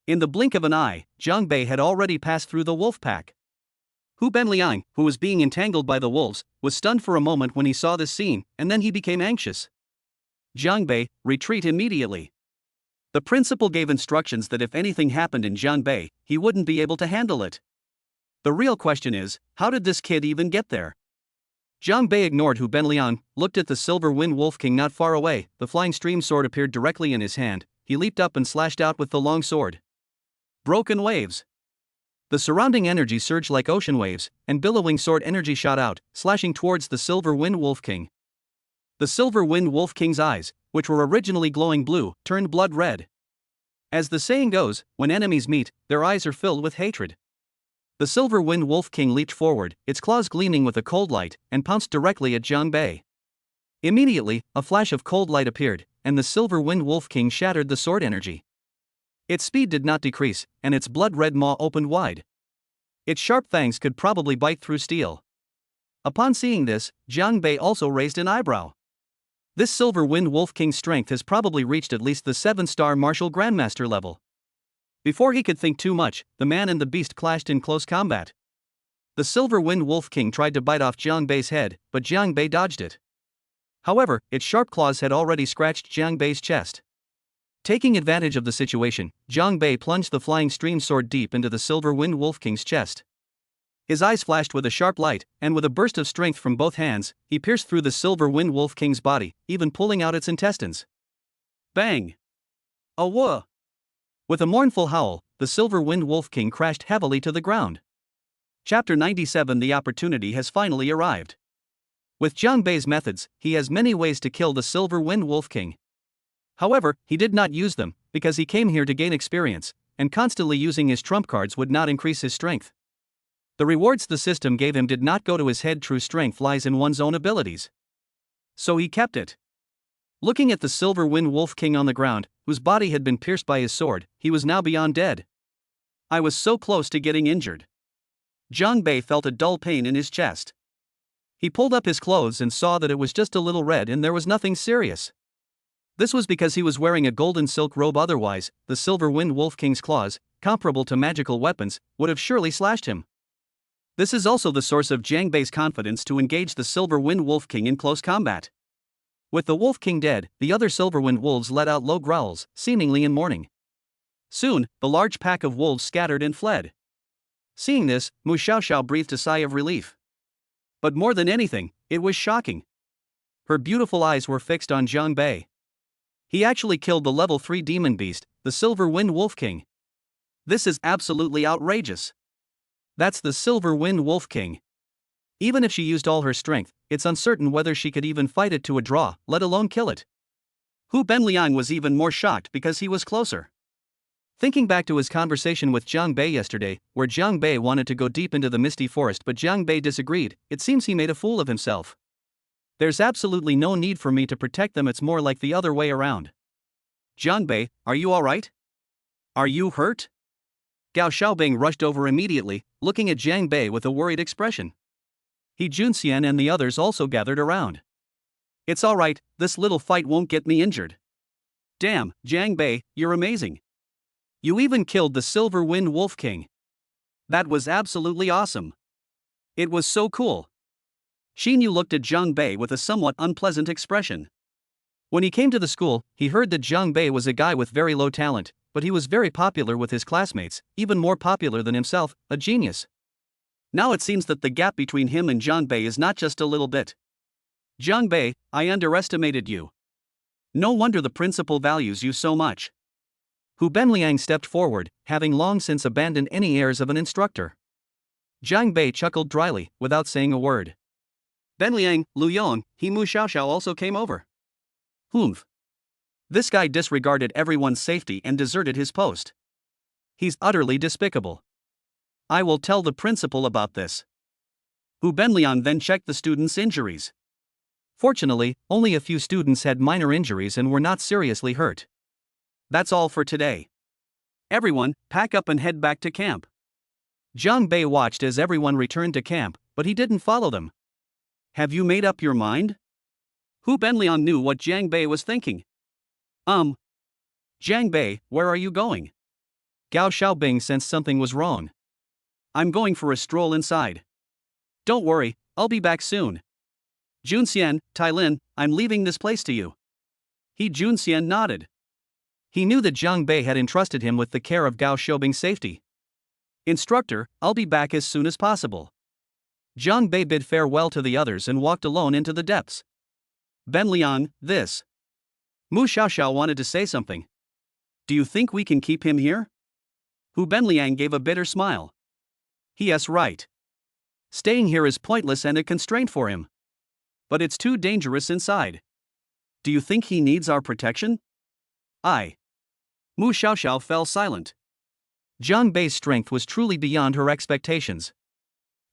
In the blink of an eye, Jiang Bei had already passed through the wolf pack. Hu Benliang, who was being entangled by the wolves, was stunned for a moment when he saw this scene, and then he became anxious. Jiang Bei, retreat immediately. The principal gave instructions that if anything happened in Jiang Bei, he wouldn't be able to handle it. The real question is, how did this kid even get there? Jiang Bei ignored Hu Benliang, looked at the Silver Wind Wolf King not far away. The flying stream sword appeared directly in his hand. He leaped up and slashed out with the long sword. Broken waves. The surrounding energy surged like ocean waves, and billowing sword energy shot out, slashing towards the Silver Wind Wolf King. The Silver Wind Wolf King's eyes, which were originally glowing blue, turned blood red. As the saying goes, when enemies meet, their eyes are filled with hatred. The Silver Wind Wolf King leaped forward, its claws gleaming with a cold light, and pounced directly at Jiang Bei. Immediately, a flash of cold light appeared, and the Silver Wind Wolf King shattered the sword energy. Its speed did not decrease, and its blood-red maw opened wide. Its sharp fangs could probably bite through steel. Upon seeing this, Jiang Bei also raised an eyebrow. This Silver Wind Wolf King's strength has probably reached at least the 7-star martial grandmaster level. Before he could think too much, the man and the beast clashed in close combat. The Silver Wind Wolf King tried to bite off Jiang Bei's head, but Jiang Bei dodged it. However, its sharp claws had already scratched Jiang Bei's chest. Taking advantage of the situation, Jiang Bei plunged the flying stream sword deep into the Silver Wind Wolf King's chest. His eyes flashed with a sharp light, and with a burst of strength from both hands, he pierced through the Silver Wind Wolf King's body, even pulling out its intestines. Bang! Awah! With a mournful howl, the Silver Wind Wolf King crashed heavily to the ground. Chapter 97. The opportunity has finally arrived. With Jiang Bei's methods, he has many ways to kill the Silver Wind Wolf King. However, he did not use them, because he came here to gain experience, and constantly using his trump cards would not increase his strength. The rewards the system gave him did not go to his head. True strength lies in one's own abilities. So he kept it. Looking at the Silver Wind Wolf King on the ground, whose body had been pierced by his sword, he was now beyond dead. I was so close to getting injured. Jiang Bei felt a dull pain in his chest. He pulled up his clothes and saw that it was just a little red and there was nothing serious. This was because he was wearing a golden silk robe. Otherwise, the Silver Wind Wolf King's claws, comparable to magical weapons, would have surely slashed him. This is also the source of Jiang Bei's confidence to engage the Silver Wind Wolf King in close combat. With the Wolf King dead, the other Silver Wind Wolves let out low growls, seemingly in mourning. Soon, the large pack of wolves scattered and fled. Seeing this, Mu Xiaoxiao breathed a sigh of relief. But more than anything, it was shocking. Her beautiful eyes were fixed on Jiang Bei. He actually killed the level 3 demon beast, the Silver Wind Wolf King. This is absolutely outrageous. That's the Silver Wind Wolf King. Even if she used all her strength, it's uncertain whether she could even fight it to a draw, let alone kill it. Hu Benliang was even more shocked because he was closer. Thinking back to his conversation with Jiang Bei yesterday, where Jiang Bei wanted to go deep into the misty forest but Jiang Bei disagreed, it seems he made a fool of himself. There's absolutely no need for me to protect them. It's more like the other way around. Jiang Bei, are you alright? Are you hurt? Gao Xiaobing rushed over immediately, looking at Jiang Bei with a worried expression. He Junxian and the others also gathered around. It's alright, this little fight won't get me injured. Damn, Jiang Bei, you're amazing. You even killed the Silver Wind Wolf King. That was absolutely awesome. It was so cool. Xin Yu looked at Jiang Bei with a somewhat unpleasant expression. When he came to the school, he heard that Jiang Bei was a guy with very low talent, but he was very popular with his classmates, even more popular than himself, a genius. Now it seems that the gap between him and Jiang Bei is not just a little bit. Jiang Bei, I underestimated you. No wonder the principal values you so much. Hu Benliang stepped forward, having long since abandoned any airs of an instructor. Jiang Bei chuckled dryly, without saying a word. Benliang, Lu Yong, Mu Xiaoxiao also came over. Humph. This guy disregarded everyone's safety and deserted his post. He's utterly despicable. I will tell the principal about this. Hu Benliang then checked the students' injuries. Fortunately, only a few students had minor injuries and were not seriously hurt. That's all for today. Everyone, pack up and head back to camp. Jiang Bei watched as everyone returned to camp, but he didn't follow them. Have you made up your mind? Hu Benliang knew what Jiang Bei was thinking. Jiang Bei, where are you going? Gao Xiaobing sensed something was wrong. I'm going for a stroll inside. Don't worry, I'll be back soon. Junxian, Tailin, I'm leaving this place to you. Junxian nodded. He knew that Jiang Bei had entrusted him with the care of Gao Xiaobing's safety. Instructor, I'll be back as soon as possible. Jiang Bei bid farewell to the others and walked alone into the depths. Benliang, this. Mu Xiaoxiao wanted to say something. Do you think we can keep him here? Hu Benliang gave a bitter smile. Yes, right. Staying here is pointless and a constraint for him. But it's too dangerous inside. Do you think he needs our protection? Mu Xiaoxiao fell silent. Jiang Bei's strength was truly beyond her expectations.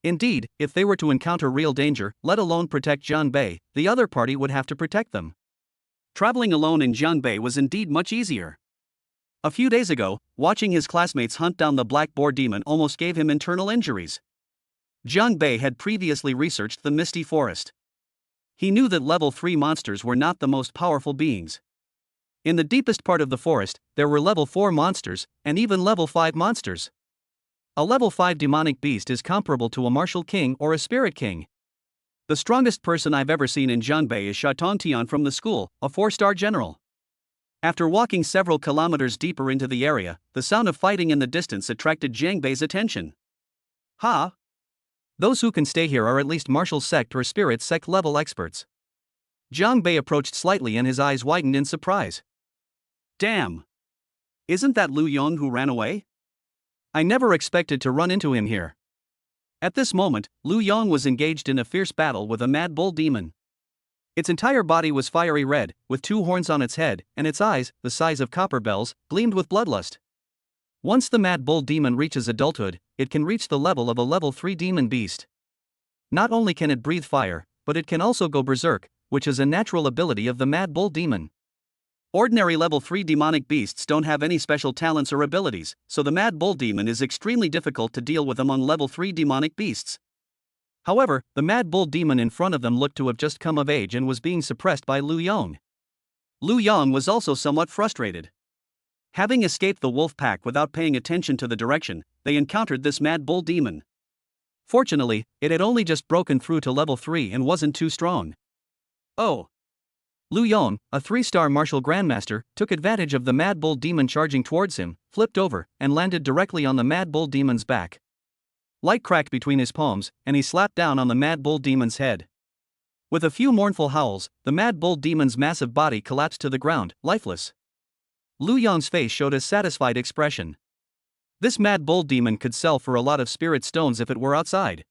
Indeed, if they were to encounter real danger, let alone protect Jiang Bei, the other party would have to protect them. Traveling alone in Jiang Bei was indeed much easier. A few days ago, watching his classmates hunt down the black boar demon almost gave him internal injuries. Jiang Bei had previously researched the Misty Forest. He knew that level 3 monsters were not the most powerful beings. In the deepest part of the forest, there were level 4 monsters, and even level 5 monsters. A level 5 demonic beast is comparable to a martial king or a spirit king. The strongest person I've ever seen in Jiang Bei is Shatong Tian from the school, a 4-star general. After walking several kilometers deeper into the area, the sound of fighting in the distance attracted Jiang Bei's attention. Ha! Those who can stay here are at least martial sect or spirit sect level experts. Jiang Bei approached slightly and his eyes widened in surprise. Damn! Isn't that Lu Yong who ran away? I never expected to run into him here. At this moment, Lu Yong was engaged in a fierce battle with a mad bull demon. Its entire body was fiery red, with 2 horns on its head, and its eyes, the size of copper bells, gleamed with bloodlust. Once the mad bull demon reaches adulthood, it can reach the level of a level 3 demon beast. Not only can it breathe fire, but it can also go berserk, which is a natural ability of the mad bull demon. Ordinary level 3 demonic beasts don't have any special talents or abilities, so the mad bull demon is extremely difficult to deal with among level 3 demonic beasts. However, the mad bull demon in front of them looked to have just come of age and was being suppressed by Lu Yong. Lu Yong was also somewhat frustrated. Having escaped the wolf pack without paying attention to the direction, they encountered this mad bull demon. Fortunately, it had only just broken through to level 3 and wasn't too strong. Oh! Lu Yong, a 3-star martial grandmaster, took advantage of the mad bull demon charging towards him, flipped over, and landed directly on the mad bull demon's back. Light cracked between his palms, and he slapped down on the mad bull demon's head. With a few mournful howls, the mad bull demon's massive body collapsed to the ground, lifeless. Lu Yong's face showed a satisfied expression. This mad bull demon could sell for a lot of spirit stones if it were outside.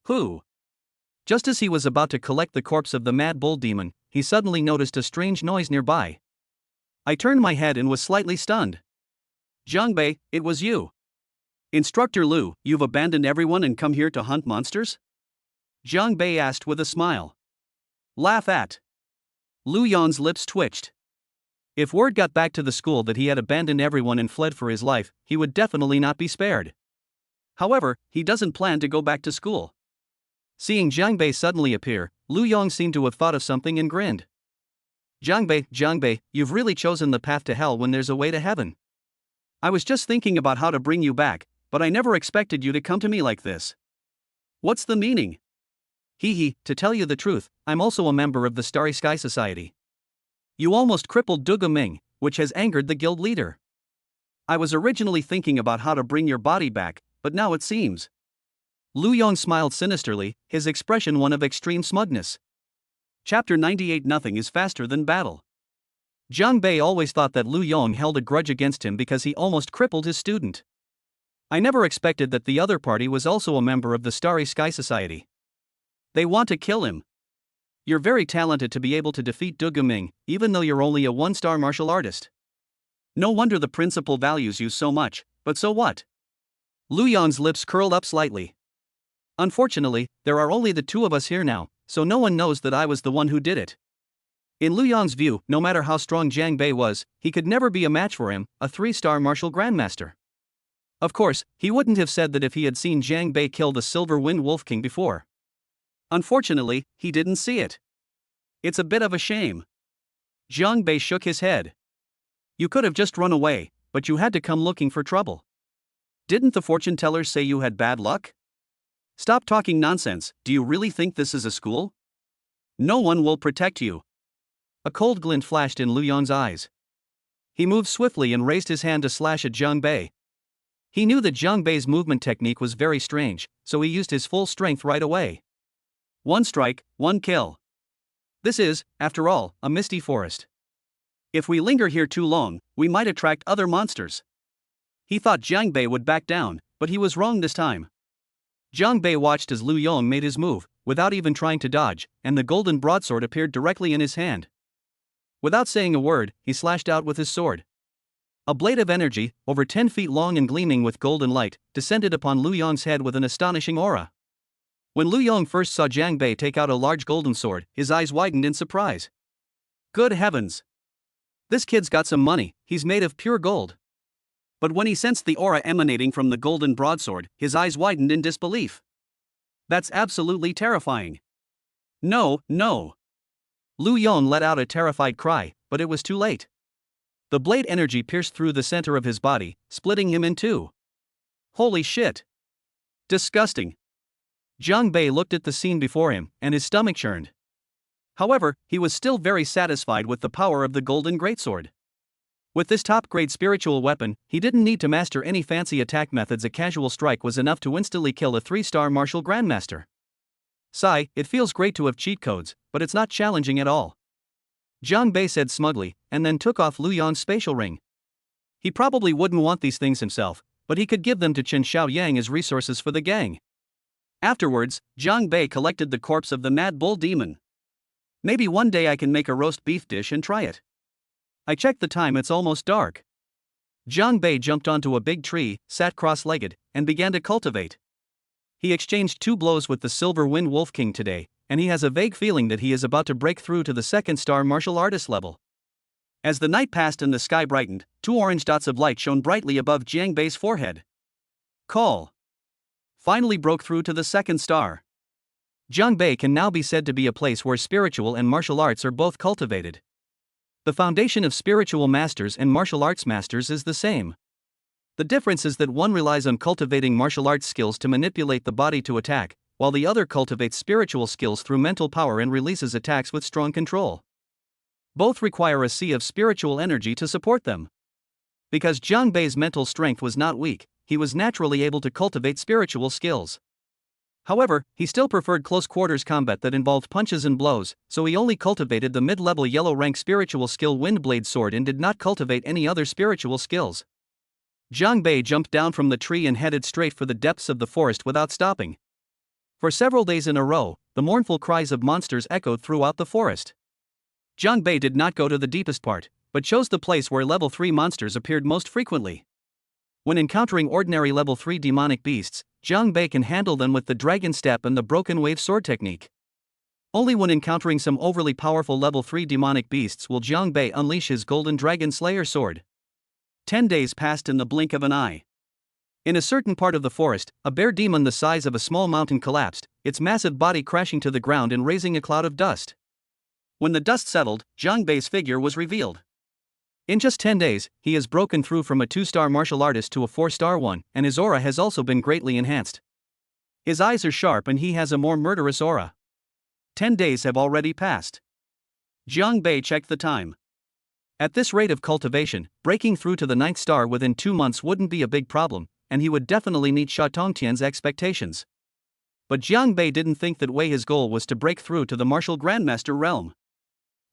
Who? Just as he was about to collect the corpse of the mad bull demon, he suddenly noticed a strange noise nearby. I turned my head and was slightly stunned. Jiang Bei, it was you. Instructor Lu, you've abandoned everyone and come here to hunt monsters? Jiang Bei asked with a smile. Laugh at. Lu Yong's lips twitched. If word got back to the school that he had abandoned everyone and fled for his life, he would definitely not be spared. However, he doesn't plan to go back to school. Seeing Jiang Bei suddenly appear, Lu Yong seemed to have thought of something and grinned. Jiangbei, you've really chosen the path to hell when there's a way to heaven. I was just thinking about how to bring you back, but I never expected you to come to me like this. What's the meaning? Hee, to tell you the truth, I'm also a member of the Starry Sky Society. You almost crippled Duga Ming, which has angered the guild leader. I was originally thinking about how to bring your body back, but now it seems. Lu Yong smiled sinisterly, his expression one of extreme smugness. Chapter 98. Nothing is faster than battle. Jiang Bei always thought that Lu Yong held a grudge against him because he almost crippled his student. I never expected that the other party was also a member of the Starry Sky Society. They want to kill him. You're very talented to be able to defeat Du Ming, even though you're only a one-star martial artist. No wonder the principal values you so much, but so what? Lu Yong's lips curled up slightly. Unfortunately, there are only the two of us here now, so no one knows that I was the one who did it. In Lu Yong's view, no matter how strong Jiang Bei was, he could never be a match for him, a 3-star martial grandmaster. Of course, he wouldn't have said that if he had seen Jiang Bei kill the Silver Wind Wolf King before. Unfortunately, he didn't see it. It's a bit of a shame. Jiang Bei shook his head. You could have just run away, but you had to come looking for trouble. Didn't the fortune teller say you had bad luck? Stop talking nonsense. Do you really think this is a school? No one will protect you. A cold glint flashed in Lu Yong's eyes. He moved swiftly and raised his hand to slash at Jiang Bei. He knew that Jiang Bei's movement technique was very strange, so he used his full strength right away. One strike, one kill. This is, after all, a misty forest. If we linger here too long, we might attract other monsters. He thought Jiang Bei would back down, but he was wrong this time. Jiang Bei watched as Lu Yong made his move, without even trying to dodge, and the golden broadsword appeared directly in his hand. Without saying a word, he slashed out with his sword. A blade of energy, over 10 feet long and gleaming with golden light, descended upon Lu Yong's head with an astonishing aura. When Lu Yong first saw Jiang Bei take out a large golden sword, his eyes widened in surprise. Good heavens! This kid's got some money, he's made of pure gold. But when he sensed the aura emanating from the golden broadsword, his eyes widened in disbelief. That's absolutely terrifying. No. Lu Yong let out a terrified cry, but it was too late. The blade energy pierced through the center of his body, splitting him in two. Holy shit! Disgusting. Jiang Bei looked at the scene before him, and his stomach churned. However, he was still very satisfied with the power of the golden greatsword. With this top-grade spiritual weapon, he didn't need to master any fancy attack methods. A casual strike was enough to instantly kill a 3-star martial grandmaster. Sigh, it feels great to have cheat codes, but it's not challenging at all. Jiang Bei said smugly, and then took off Lu Yong's spatial ring. He probably wouldn't want these things himself, but he could give them to Chen Xiaoyang as resources for the gang. Afterwards, Jiang Bei collected the corpse of the Mad Bull Demon. Maybe one day I can make a roast beef dish and try it. I checked the time, it's almost dark. Jiang Bei jumped onto a big tree, sat cross-legged, and began to cultivate. He exchanged 2 blows with the Silver Wind Wolf King today, and he has a vague feeling that he is about to break through to the 2nd-star martial artist level. As the night passed and the sky brightened, 2 orange dots of light shone brightly above Jiang Bei's forehead. Call. Finally broke through to the 2nd star. Jiang Bei can now be said to be a place where spiritual and martial arts are both cultivated. The foundation of spiritual masters and martial arts masters is the same. The difference is that one relies on cultivating martial arts skills to manipulate the body to attack, while the other cultivates spiritual skills through mental power and releases attacks with strong control. Both require a sea of spiritual energy to support them. Because Jiang Bei's mental strength was not weak, he was naturally able to cultivate spiritual skills. However, he still preferred close-quarters combat that involved punches and blows, so he only cultivated the mid-level yellow-rank spiritual skill Windblade Sword and did not cultivate any other spiritual skills. Jiang Bei jumped down from the tree and headed straight for the depths of the forest without stopping. For several days in a row, the mournful cries of monsters echoed throughout the forest. Jiang Bei did not go to the deepest part, but chose the place where level 3 monsters appeared most frequently. When encountering ordinary level 3 demonic beasts, Jiang Bei can handle them with the Dragon Step and the Broken Wave Sword technique. Only when encountering some overly powerful level 3 demonic beasts will Jiang Bei unleash his Golden Dragon Slayer sword. 10 days passed in the blink of an eye. In a certain part of the forest, a bear demon the size of a small mountain collapsed, its massive body crashing to the ground and raising a cloud of dust. When the dust settled, Jiang Bei's figure was revealed. In just 10 days, he has broken through from a 2-star martial artist to a 4-star one, and his aura has also been greatly enhanced. His eyes are sharp and he has a more murderous aura. 10 days have already passed. Jiang Bei checked the time. At this rate of cultivation, breaking through to the 9th star within 2 months wouldn't be a big problem, and he would definitely meet Sha Tongtian's expectations. But Jiang Bei didn't think that way his goal was to break through to the martial grandmaster realm.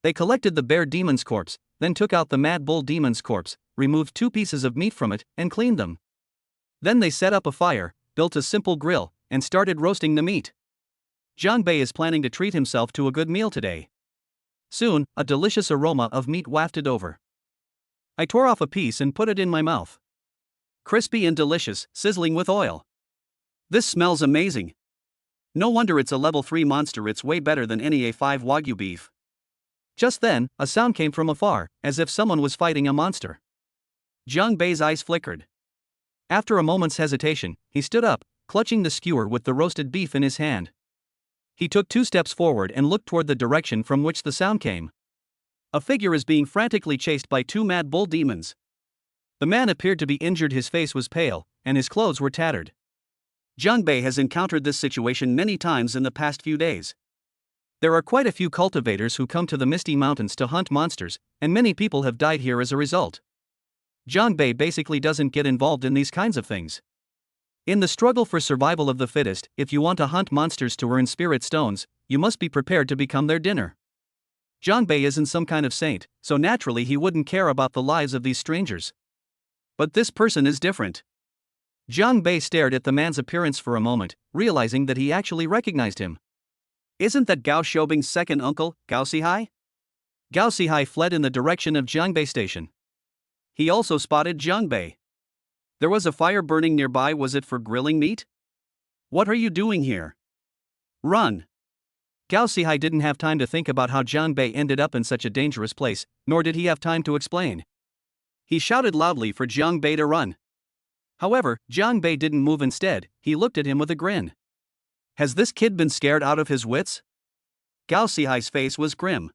They collected the bear demon's corpse, then took out the mad bull demon's corpse, removed 2 pieces of meat from it, and cleaned them. Then they set up a fire, built a simple grill, and started roasting the meat. Jiang Bei is planning to treat himself to a good meal today. Soon, a delicious aroma of meat wafted over. I tore off a piece and put it in my mouth. Crispy and delicious, sizzling with oil. This smells amazing. No wonder it's a level 3 monster, it's way better than any A5 Wagyu beef. Just then, a sound came from afar, as if someone was fighting a monster. Jiang Bei's eyes flickered. After a moment's hesitation, he stood up, clutching the skewer with the roasted beef in his hand. He took 2 steps forward and looked toward the direction from which the sound came. A figure is being frantically chased by 2 mad bull demons. The man appeared to be injured, his face was pale, and his clothes were tattered. Jiang Bei has encountered this situation many times in the past few days. There are quite a few cultivators who come to the Misty Mountains to hunt monsters, and many people have died here as a result. Jiang Bei basically doesn't get involved in these kinds of things. In the struggle for survival of the fittest, if you want to hunt monsters to earn spirit stones, you must be prepared to become their dinner. Jiang Bei isn't some kind of saint, so naturally he wouldn't care about the lives of these strangers. But this person is different. Jiang Bei stared at the man's appearance for a moment, realizing that he actually recognized him. Isn't that Gao Xiaobing's second uncle, Gao Sihai? Gao Sihai fled in the direction of Jiangbei Station. He also spotted Jiang Bei. There was a fire burning nearby, was it for grilling meat? What are you doing here? Run! Gao Sihai didn't have time to think about how Jiang Bei ended up in such a dangerous place, nor did he have time to explain. He shouted loudly for Jiang Bei to run. However, Jiang Bei didn't move. Instead, he looked at him with a grin. Has this kid been scared out of his wits? Gao Sihai's face was grim.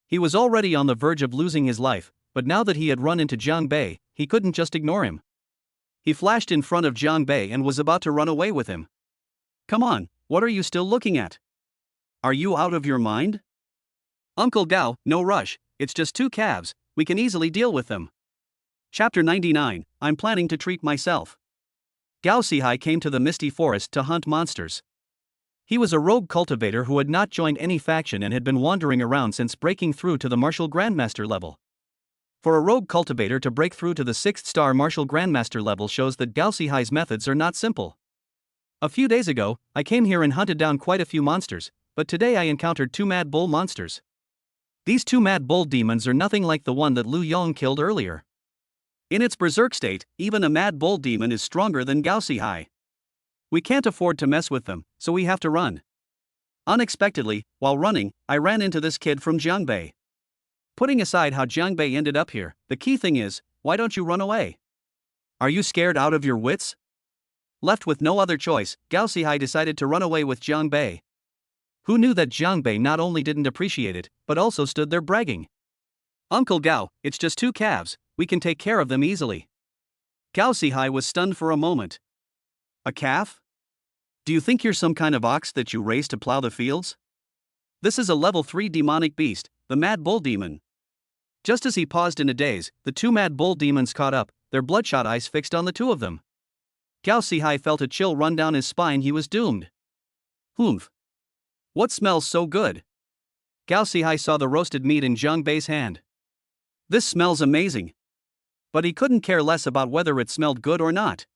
He was already on the verge of losing his life, but now that he had run into Jiang Bei, he couldn't just ignore him. He flashed in front of Jiang Bei and was about to run away with him. Come on, what are you still looking at? Are you out of your mind? Uncle Gao, no rush, it's just 2 calves, we can easily deal with them. Chapter 99, I'm planning to treat myself. Gao Sihai came to the Misty Forest to hunt monsters. He was a rogue cultivator who had not joined any faction and had been wandering around since breaking through to the martial grandmaster level. For a rogue cultivator to break through to the 6th star martial grandmaster level shows that Gao Sihai's methods are not simple. A few days ago, I came here and hunted down quite a few monsters, but today I encountered 2 mad bull monsters. These 2 mad bull demons are nothing like the one that Lu Yong killed earlier. In its berserk state, even a mad bull demon is stronger than Gao Sihai. We can't afford to mess with them, so we have to run. Unexpectedly, while running, I ran into this kid from Jiang Bei. Putting aside how Jiang Bei ended up here, the key thing is, why don't you run away? Are you scared out of your wits? Left with no other choice, Gao Sihai decided to run away with Jiang Bei. Who knew that Jiang Bei not only didn't appreciate it, but also stood there bragging? Uncle Gao, it's just 2 calves, we can take care of them easily. Gao Sihai was stunned for a moment. A calf? Do you think you're some kind of ox that you raise to plow the fields? This is a level 3 demonic beast, the mad bull demon. Just as he paused in a daze, the 2 mad bull demons caught up, their bloodshot eyes fixed on the 2 of them. Gao Sihai felt a chill run down his spine, he was doomed. Humph. What smells so good? Gao Sihai saw the roasted meat in Jiang Bei's hand. This smells amazing. But he couldn't care less about whether it smelled good or not.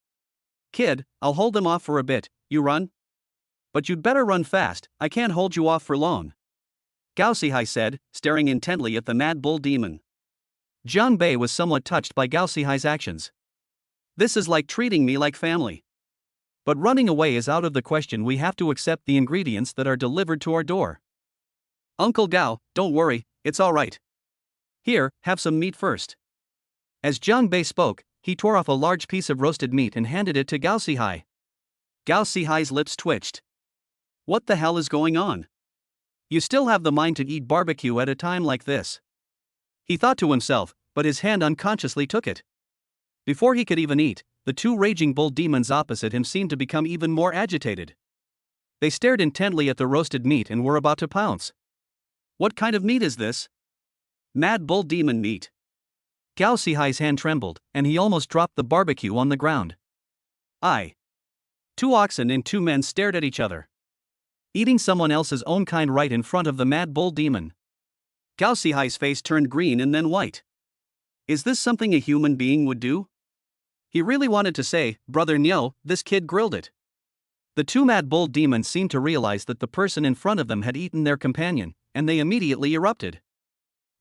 Kid, I'll hold them off for a bit, you run? But you'd better run fast, I can't hold you off for long. Gao Sihai said, staring intently at the mad bull demon. Jiang Bei was somewhat touched by Gao Sihai's actions. This is like treating me like family. But running away is out of the question, we have to accept the ingredients that are delivered to our door. Uncle Gao, don't worry, it's all right. Here, have some meat first. As Jiang Bei spoke, he tore off a large piece of roasted meat and handed it to Gao Sihai. Gao Sihai's lips twitched. What the hell is going on? You still have the mind to eat barbecue at a time like this. He thought to himself, but his hand unconsciously took it. Before he could even eat, the two raging bull demons opposite him seemed to become even more agitated. They stared intently at the roasted meat and were about to pounce. What kind of meat is this? Mad bull demon meat. Gao Sihai's hand trembled, and he almost dropped the barbecue on the ground. Two oxen and two men stared at each other. Eating someone else's own kind right in front of the mad bull demon. Gao Sihai's face turned green and then white. Is this something a human being would do? He really wanted to say, Brother Nyo, this kid grilled it. The two mad bull demons seemed to realize that the person in front of them had eaten their companion, and they immediately erupted.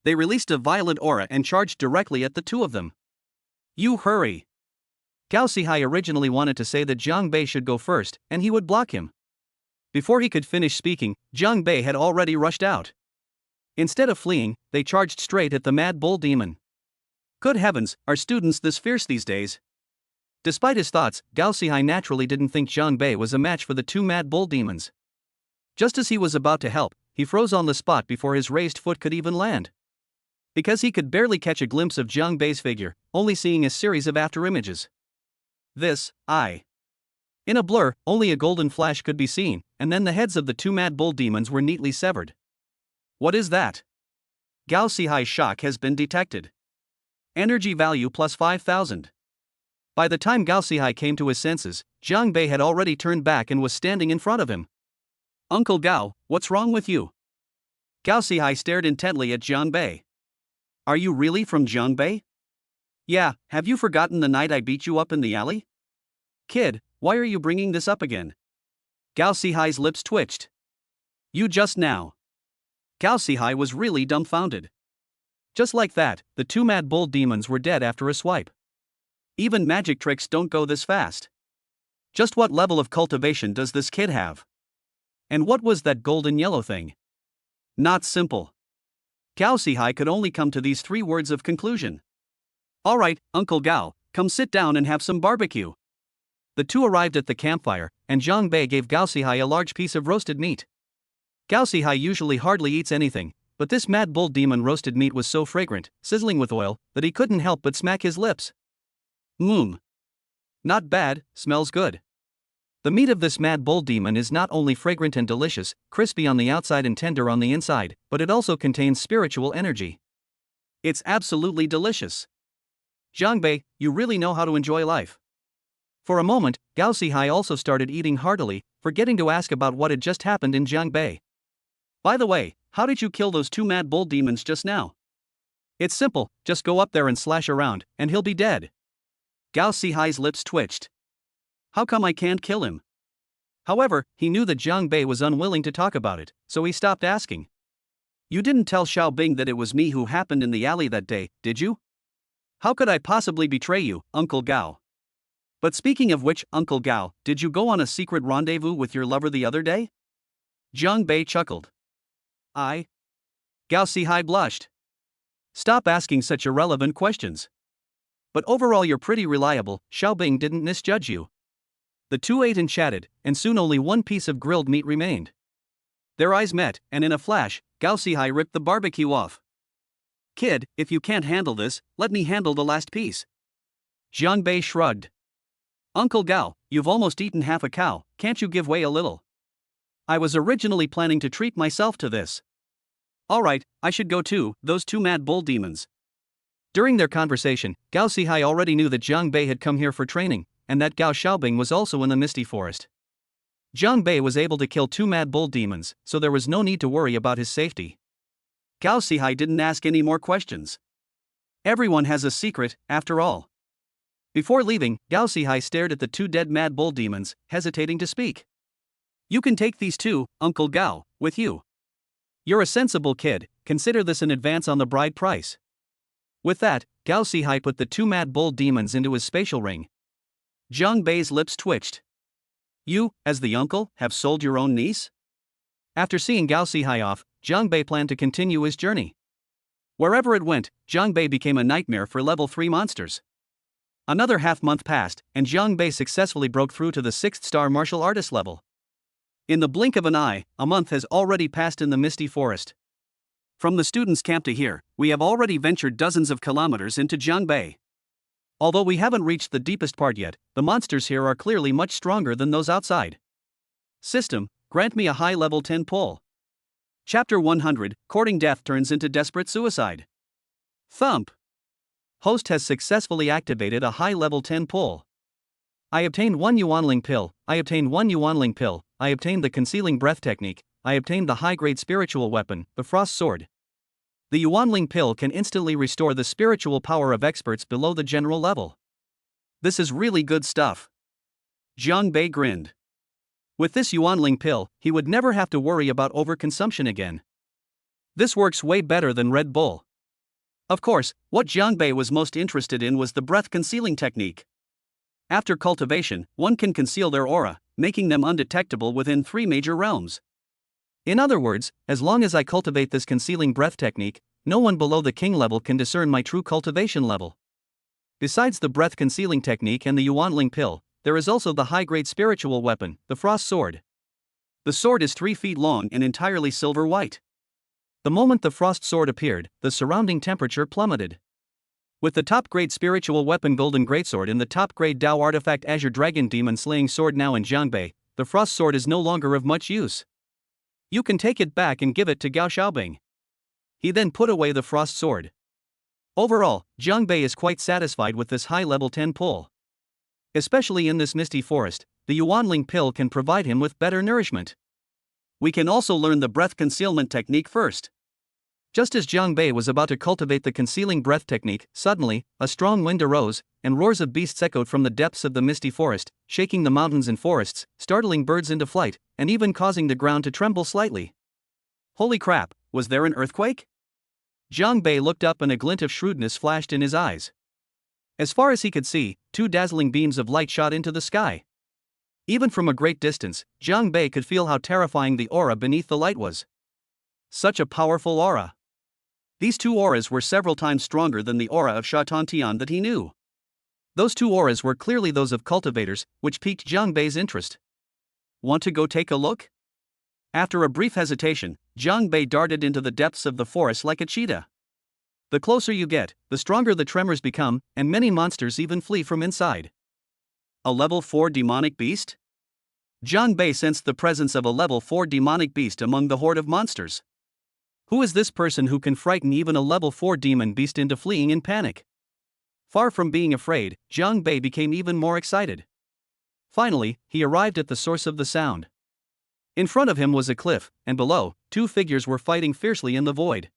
They released a violent aura and charged directly at the two of them. You hurry! Gao Sihai originally wanted to say that Jiang Bei should go first, and he would block him. Before he could finish speaking, Jiang Bei had already rushed out. Instead of fleeing, they charged straight at the mad bull demon. Good heavens, are students this fierce these days? Despite his thoughts, Gao Sihai naturally didn't think Jiang Bei was a match for the two mad bull demons. Just as he was about to help, he froze on the spot before his raised foot could even land. Because he could barely catch a glimpse of Jiang Bei's figure, only seeing a series of afterimages. In a blur, only a golden flash could be seen, and then the heads of the two mad bull demons were neatly severed. What is that? Gao Sihai's shock has been detected. Energy value plus 5,000. By the time Gao Sihai came to his senses, Jiang Bei had already turned back and was standing in front of him. Uncle Gao, what's wrong with you? Gao Sihai stared intently at Jiang Bei. Are you really from Jiang Bei? Yeah, have you forgotten the night I beat you up in the alley? Kid, why are you bringing this up again? Gao Sihai's lips twitched. You just now. Gao Sihai was really dumbfounded. Just like that, the two mad bull demons were dead after a swipe. Even magic tricks don't go this fast. Just what level of cultivation does this kid have? And what was that golden yellow thing? Not simple. Gao Sihai could only come to these three words of conclusion. Alright, Uncle Gao, come sit down and have some barbecue. The two arrived at the campfire, and Jiang Bei gave Gao Sihai a large piece of roasted meat. Gao Sihai usually hardly eats anything, but this mad bull demon roasted meat was so fragrant, sizzling with oil, that he couldn't help but smack his lips. Not bad, smells good. The meat of this mad bull demon is not only fragrant and delicious, crispy on the outside and tender on the inside, but it also contains spiritual energy. It's absolutely delicious. Jiang Bei, you really know how to enjoy life. For a moment, Gao Sihai also started eating heartily, forgetting to ask about what had just happened in Jiang Bei. By the way, how did you kill those two mad bull demons just now? It's simple, just go up there and slash around, and he'll be dead. Gao Sihai's lips twitched. How come I can't kill him? However, he knew that Jiang Bei was unwilling to talk about it, so he stopped asking. You didn't tell Xiao Bing that it was me who happened in the alley that day, did you? How could I possibly betray you, Uncle Gao? But speaking of which, Uncle Gao, did you go on a secret rendezvous with your lover the other day? Jiang Bei chuckled. Gao Sihai blushed. Stop asking such irrelevant questions. But overall you're pretty reliable, Xiao Bing didn't misjudge you. The two ate and chatted, and soon only one piece of grilled meat remained. Their eyes met, and in a flash, Gao Sihai ripped the barbecue off. Kid, if you can't handle this, let me handle the last piece. Jiang Bei shrugged. Uncle Gao, you've almost eaten half a cow, can't you give way a little? I was originally planning to treat myself to this. Alright, I should go too, those two mad bull demons. During their conversation, Gao Sihai already knew that Jiang Bei had come here for training, and that Gao Xiaobing was also in the misty forest. Jiang Bei was able to kill two mad bull demons, so there was no need to worry about his safety. Gao Sihai didn't ask any more questions. Everyone has a secret, after all. Before leaving, Gao Sihai stared at the two dead mad bull demons, hesitating to speak. You can take these two, Uncle Gao, with you. You're a sensible kid, consider this an advance on the bride price. With that, Gao Sihai put the two mad bull demons into his spatial ring. Jiang Bei's lips twitched. You, as the uncle, have sold your own niece? After seeing Gao Sihai off, Jiang Bei planned to continue his journey. Wherever it went, Jiang Bei became a nightmare for level 3 monsters. Another half-month passed, and Jiang Bei successfully broke through to the 6th star martial artist level. In the blink of an eye, a month has already passed in the misty forest. From the students' camp to here, we have already ventured dozens of kilometers into Jiangbei. Although we haven't reached the deepest part yet, the monsters here are clearly much stronger than those outside. System, grant me a high level 10 pull. Chapter 100, Courting Death Turns into Desperate Suicide. Thump. Host has successfully activated a high level 10 pull. I obtained 1 Yuanling pill, I obtained 1 Yuanling pill, I obtained the concealing breath technique, I obtained the high-grade spiritual weapon, the frost sword. The Yuanling pill can instantly restore the spiritual power of experts below the general level. This is really good stuff. Jiang Bei grinned. With this Yuanling pill, he would never have to worry about overconsumption again. This works way better than Red Bull. Of course, what Jiang Bei was most interested in was the breath concealing technique. After cultivation, one can conceal their aura, making them undetectable within 3 major realms. In other words, as long as I cultivate this concealing breath technique, no one below the king level can discern my true cultivation level. Besides the breath concealing technique and the Yuanling pill, there is also the high-grade spiritual weapon, the frost sword. The sword is 3 feet long and entirely silver white. The moment the frost sword appeared, the surrounding temperature plummeted. With the top-grade spiritual weapon Golden Greatsword and the top-grade Dao artifact Azure Dragon Demon Slaying Sword now in Jiangbei, the frost sword is no longer of much use. You can take it back and give it to Gao Xiaobing. He then put away the frost sword. Overall, Jiangbei is quite satisfied with this high-level 10 pull. Especially in this misty forest, the Yuanling pill can provide him with better nourishment. We can also learn the breath concealment technique first. Just as Jiang Bei was about to cultivate the concealing breath technique, suddenly, a strong wind arose, and roars of beasts echoed from the depths of the misty forest, shaking the mountains and forests, startling birds into flight, and even causing the ground to tremble slightly. Holy crap, was there an earthquake? Jiang Bei looked up and a glint of shrewdness flashed in his eyes. As far as he could see, 2 dazzling beams of light shot into the sky. Even from a great distance, Jiang Bei could feel how terrifying the aura beneath the light was. Such a powerful aura. These 2 auras were several times stronger than the aura of Sha Tian that he knew. Those 2 auras were clearly those of cultivators, which piqued Jiang Bei's interest. Want to go take a look? After a brief hesitation, Jiang Bei darted into the depths of the forest like a cheetah. The closer you get, the stronger the tremors become, and many monsters even flee from inside. A level 4 demonic beast? Jiang Bei sensed the presence of a level 4 demonic beast among the horde of monsters. Who is this person who can frighten even a level 4 demon beast into fleeing in panic? Far from being afraid, Jiang Bei became even more excited. Finally, he arrived at the source of the sound. In front of him was a cliff, and below, 2 figures were fighting fiercely in the void.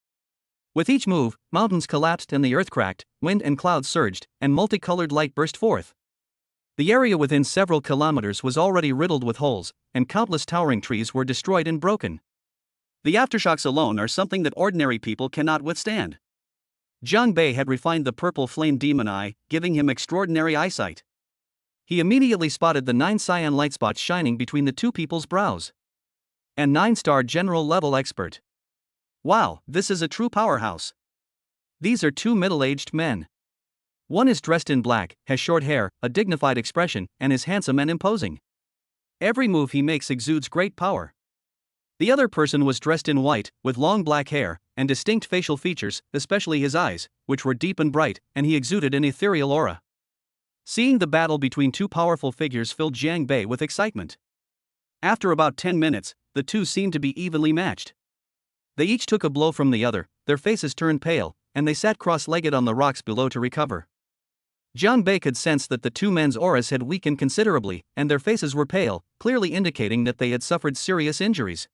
With each move, mountains collapsed and the earth cracked, wind and clouds surged, and multicolored light burst forth. The area within several kilometers was already riddled with holes, and countless towering trees were destroyed and broken. The aftershocks alone are something that ordinary people cannot withstand. Jiang Bei had refined the purple flame demon eye, giving him extraordinary eyesight. He immediately spotted the 9 cyan light spots shining between the 2 people's brows. And 9-star general level expert. Wow, this is a true powerhouse. These are 2 middle-aged men. One is dressed in black, has short hair, a dignified expression, and is handsome and imposing. Every move he makes exudes great power. The other person was dressed in white, with long black hair, and distinct facial features, especially his eyes, which were deep and bright, and he exuded an ethereal aura. Seeing the battle between 2 powerful figures filled Jiang Bei with excitement. After about 10 minutes, the 2 seemed to be evenly matched. They each took a blow from the other, their faces turned pale, and they sat cross-legged on the rocks below to recover. Jiang Bei could sense that the 2 men's auras had weakened considerably, and their faces were pale, clearly indicating that they had suffered serious injuries.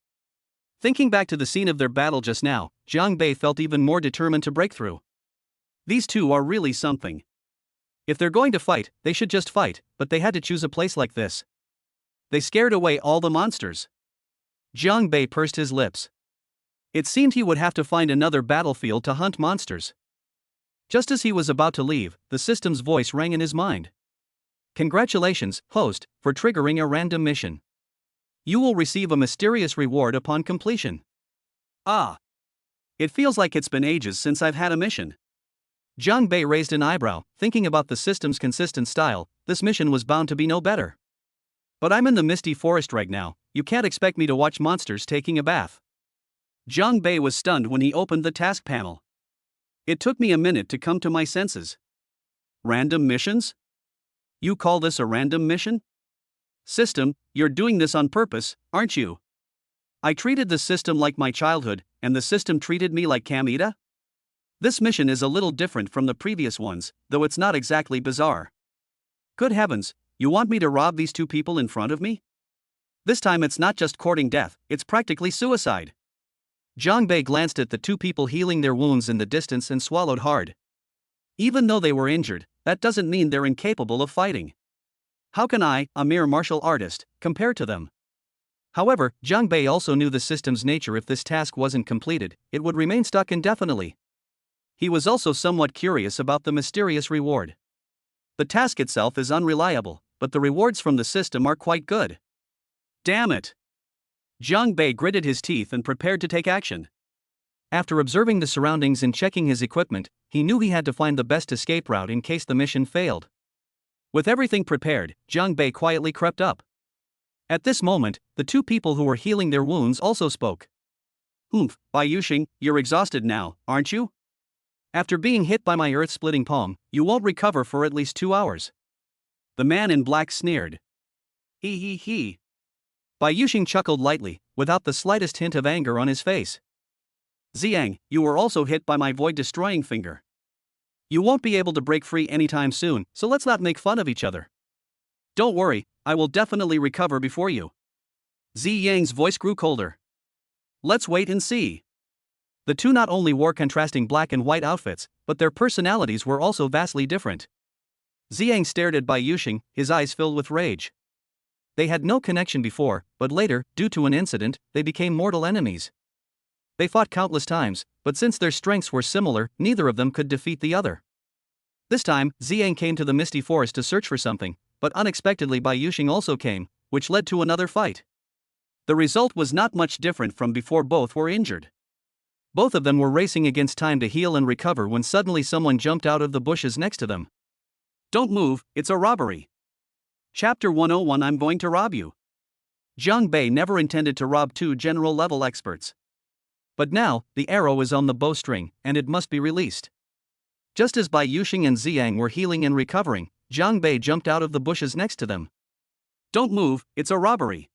Thinking back to the scene of their battle just now, Jiang Bei felt even more determined to break through. These 2 are really something. If they're going to fight, they should just fight, but they had to choose a place like this. They scared away all the monsters. Jiang Bei pursed his lips. It seemed he would have to find another battlefield to hunt monsters. Just as he was about to leave, the system's voice rang in his mind. Congratulations, host, for triggering a random mission. You will receive a mysterious reward upon completion. Ah. It feels like it's been ages since I've had a mission. Jiang Bei raised an eyebrow, thinking about the system's consistent style. This mission was bound to be no better. But I'm in the misty forest right now, you can't expect me to watch monsters taking a bath. Jiang Bei was stunned when he opened the task panel. It took me a minute to come to my senses. Random missions? You call this a random mission? System, you're doing this on purpose, aren't you? I treated the system like my childhood, and the system treated me like Kamita? This mission is a little different from the previous ones, though it's not exactly bizarre. Good heavens, you want me to rob these two people in front of me? This time it's not just courting death, it's practically suicide. Jiang Bei glanced at the two people healing their wounds in the distance and swallowed hard. Even though they were injured, that doesn't mean they're incapable of fighting. How can I, a mere martial artist, compare to them? However, Jiang Bei also knew the system's nature. If this task wasn't completed, it would remain stuck indefinitely. He was also somewhat curious about the mysterious reward. The task itself is unreliable, but the rewards from the system are quite good. Damn it! Jiang Bei gritted his teeth and prepared to take action. After observing the surroundings and checking his equipment, he knew he had to find the best escape route in case the mission failed. With everything prepared, Jiang Bei quietly crept up. At this moment, the two people who were healing their wounds also spoke. Bai Yuxing, you're exhausted now, aren't you? After being hit by my earth-splitting palm, you won't recover for at least 2 hours. The man in black sneered. He. Bai Yuxing chuckled lightly, without the slightest hint of anger on his face. Ziyang, you were also hit by my void-destroying finger. You won't be able to break free anytime soon, so let's not make fun of each other. Don't worry, I will definitely recover before you. Ziyang's voice grew colder. Let's wait and see. The two not only wore contrasting black and white outfits, but their personalities were also vastly different. Ziyang stared at Bai Yuxing, his eyes filled with rage. They had no connection before, but later, due to an incident, they became mortal enemies. They fought countless times, but since their strengths were similar, neither of them could defeat the other. This time, Ziyang came to the misty forest to search for something, but unexpectedly Bai Yuxing also came, which led to another fight. The result was not much different from before. Both were injured. Both of them were racing against time to heal and recover when suddenly someone jumped out of the bushes next to them. Don't move, it's a robbery. Chapter 101. I'm going to rob you. Jiang Bei never intended to rob two general-level experts. But now, the arrow is on the bowstring, and it must be released. Just as Bai Yuxing and Ziyang were healing and recovering, Jiang Bei jumped out of the bushes next to them. Don't move, it's a robbery.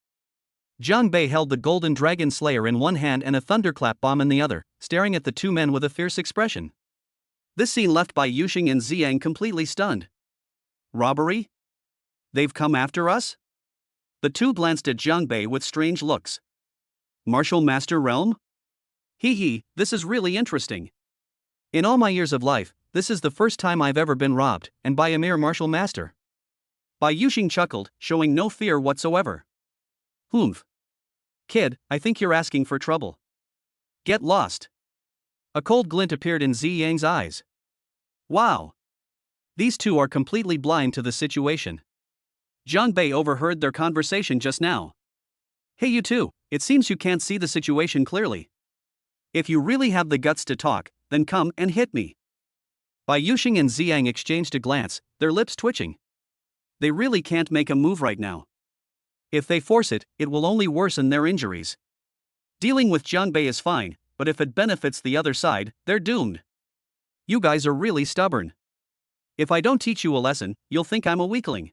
Jiang Bei held the golden dragon slayer in one hand and a thunderclap bomb in the other, staring at the two men with a fierce expression. This scene left Bai Yuxing and Ziyang completely stunned. Robbery? They've come after us? The two glanced at Jiang Bei with strange looks. Martial Master Realm? This is really interesting. In all my years of life, this is the first time I've ever been robbed, and by a mere martial master. Bai Yuxing chuckled, showing no fear whatsoever. Kid, I think you're asking for trouble. Get lost. A cold glint appeared in Ziyang's eyes. Wow. These two are completely blind to the situation. Jiang Bei overheard their conversation just now. Hey you two, it seems you can't see the situation clearly. If you really have the guts to talk, then come and hit me. Bai Yuxing and Ziyang exchanged a glance, their lips twitching. They really can't make a move right now. If they force it, it will only worsen their injuries. Dealing with Jiang Bei is fine, but if it benefits the other side, they're doomed. You guys are really stubborn. If I don't teach you a lesson, you'll think I'm a weakling.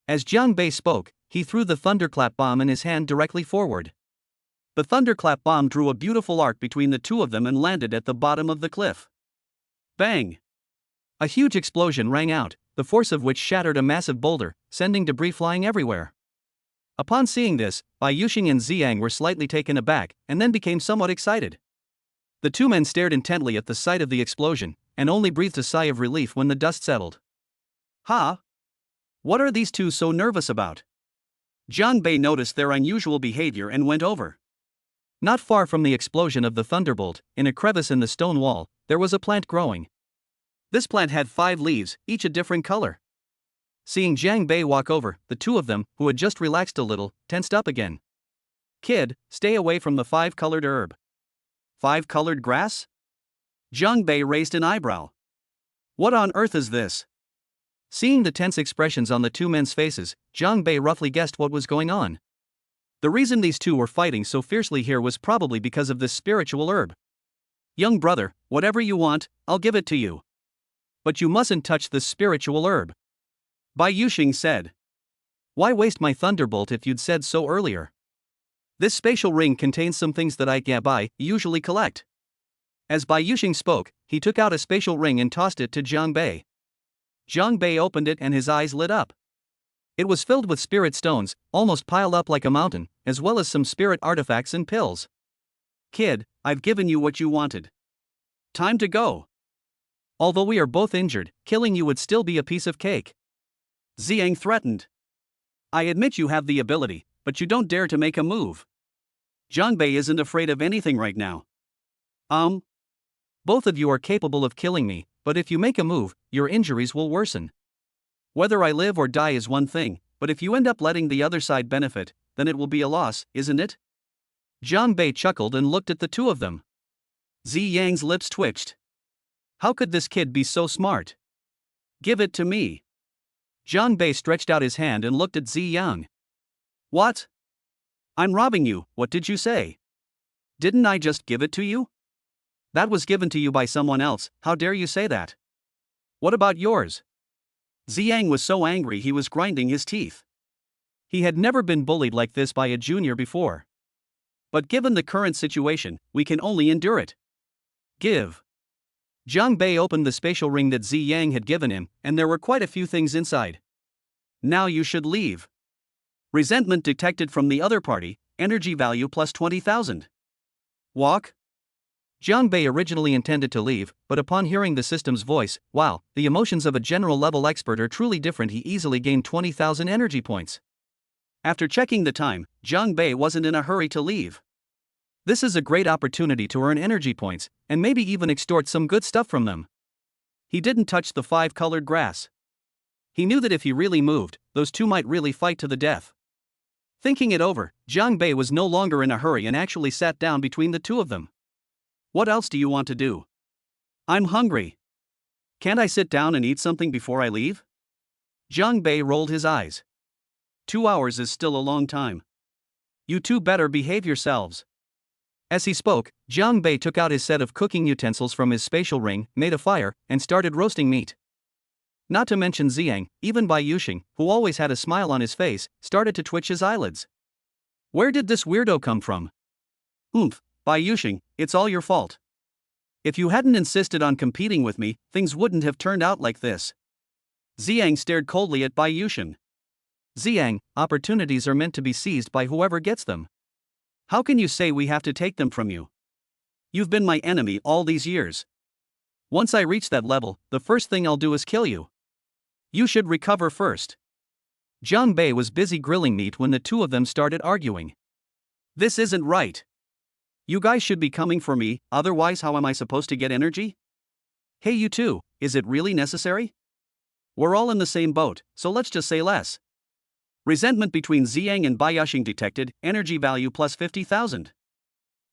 As Jiang Bei spoke, he threw the thunderclap bomb in his hand directly forward. The thunderclap bomb drew a beautiful arc between the two of them and landed at the bottom of the cliff. Bang! A huge explosion rang out, the force of which shattered a massive boulder, sending debris flying everywhere. Upon seeing this, Bai Yuxing and Ziyang were slightly taken aback, and then became somewhat excited. The two men stared intently at the sight of the explosion, and only breathed a sigh of relief when the dust settled. What are these two so nervous about? Jiang Bei noticed their unusual behavior and went over. Not far from the explosion of the thunderbolt, in a crevice in the stone wall, there was a plant growing. This plant had 5 leaves, each a different color. Seeing Jiang Bei walk over, the two of them, who had just relaxed a little, tensed up again. Kid, stay away from the 5-colored herb. 5-colored grass? Jiang Bei raised an eyebrow. What on earth is this? Seeing the tense expressions on the two men's faces, Jiang Bei roughly guessed what was going on. The reason these two were fighting so fiercely here was probably because of this spiritual herb. Young brother, whatever you want, I'll give it to you. But you mustn't touch this spiritual herb. Bai Yuxing said. Why waste my thunderbolt if you'd said so earlier? This spatial ring contains some things that I usually collect. As Bai Yuxing spoke, he took out a spatial ring and tossed it to Jiang Bei. Jiang Bei opened it and his eyes lit up. It was filled with spirit stones, almost piled up like a mountain, as well as some spirit artifacts and pills. Kid, I've given you what you wanted. Time to go. Although we are both injured, killing you would still be a piece of cake. Ziyang threatened. I admit you have the ability, but you don't dare to make a move. Jiang Bei isn't afraid of anything right now. Both of you are capable of killing me, but if you make a move, your injuries will worsen. Whether I live or die is one thing, but if you end up letting the other side benefit, then it will be a loss, isn't it? Jiang Bei chuckled and looked at the two of them. Ziyang's lips twitched. How could this kid be so smart? Give it to me. Jiang Bei stretched out his hand and looked at Ziyang. What? I'm robbing you, what did you say? Didn't I just give it to you? That was given to you by someone else, how dare you say that? What about yours? Ziyang was so angry he was grinding his teeth. He had never been bullied like this by a junior before. But given the current situation, we can only endure it. Give. Jiang Bei opened the spatial ring that Ziyang had given him, and there were quite a few things inside. Now you should leave. Resentment detected from the other party, energy value plus 20,000. Walk? Jiang Bei originally intended to leave, but upon hearing the system's voice, wow, the emotions of a general-level expert are truly different, he easily gained 20,000 energy points. After checking the time, Jiang Bei wasn't in a hurry to leave. This is a great opportunity to earn energy points, and maybe even extort some good stuff from them. He didn't touch the 5-colored grass. He knew that if he really moved, those two might really fight to the death. Thinking it over, Jiang Bei was no longer in a hurry and actually sat down between the two of them. What else do you want to do? I'm hungry. Can't I sit down and eat something before I leave? Jiang Bei rolled his eyes. 2 hours is still a long time. You two better behave yourselves. As he spoke, Jiang Bei took out his set of cooking utensils from his spatial ring, made a fire, and started roasting meat. Not to mention Ziyang, even Bai Yuxing, who always had a smile on his face, started to twitch his eyelids. Where did this weirdo come from? Bai Yuxing, it's all your fault. If you hadn't insisted on competing with me, things wouldn't have turned out like this. Ziyang stared coldly at Bai Yuxing. Ziyang, opportunities are meant to be seized by whoever gets them. How can you say we have to take them from you? You've been my enemy all these years. Once I reach that level, the first thing I'll do is kill you. You should recover first. Jiang Bei was busy grilling meat when the two of them started arguing. This isn't right. You guys should be coming for me, otherwise how am I supposed to get energy? Hey you two, is it really necessary? We're all in the same boat, so let's just say less. Resentment between Ziyang and Bai Yuxing detected, energy value plus 50,000.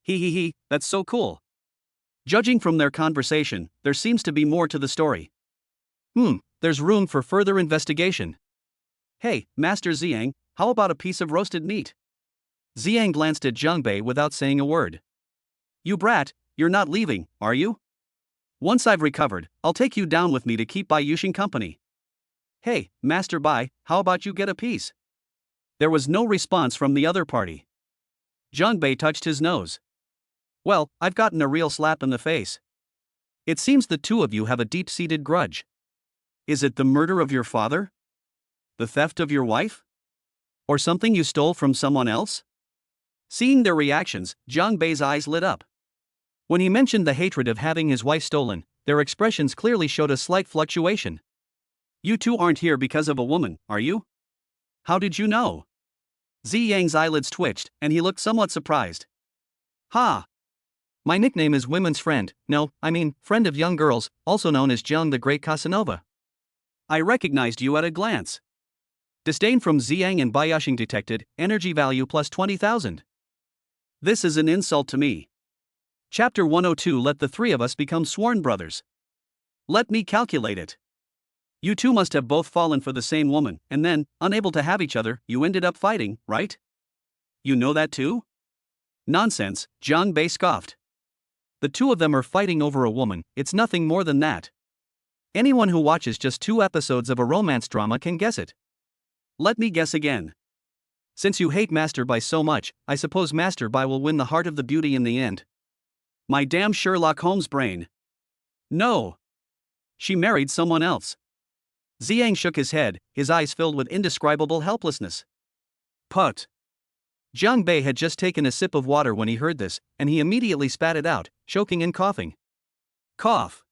He, that's so cool. Judging from their conversation, there seems to be more to the story. There's room for further investigation. Hey, Master Ziyang, how about a piece of roasted meat? Ziyang glanced at Jiang Bei without saying a word. You brat, you're not leaving, are you? Once I've recovered, I'll take you down with me to keep Bai Yuxing company. Hey, Master Bai, how about you get a piece? There was no response from the other party. Jiang Bei touched his nose. Well, I've gotten a real slap in the face. It seems the two of you have a deep-seated grudge. Is it the murder of your father? The theft of your wife? Or something you stole from someone else? Seeing their reactions, Jiang Bei's eyes lit up. When he mentioned the hatred of having his wife stolen, their expressions clearly showed a slight fluctuation. You two aren't here because of a woman, are you? How did you know? Ziyang's eyelids twitched, and he looked somewhat surprised. Ha! My nickname is Women's Friend, friend of young girls, also known as Jiang the Great Casanova. I recognized you at a glance. Disdain from Ziyang and Bai Yuxing detected, energy value plus 20,000. This is an insult to me. Chapter 102. Let the three of us become sworn brothers. Let me calculate it. You two must have both fallen for the same woman, and then, unable to have each other, you ended up fighting, right? You know that too? Nonsense, Jiang Bei scoffed. The two of them are fighting over a woman, it's nothing more than that. Anyone who watches just 2 episodes of a romance drama can guess it. Let me guess again. Since you hate Master Bai so much, I suppose Master Bai will win the heart of the beauty in the end. My damn Sherlock Holmes brain. No. She married someone else. Ziyang shook his head, his eyes filled with indescribable helplessness. Put. Jiang Bei had just taken a sip of water when he heard this, and he immediately spat it out, choking and coughing. Cough.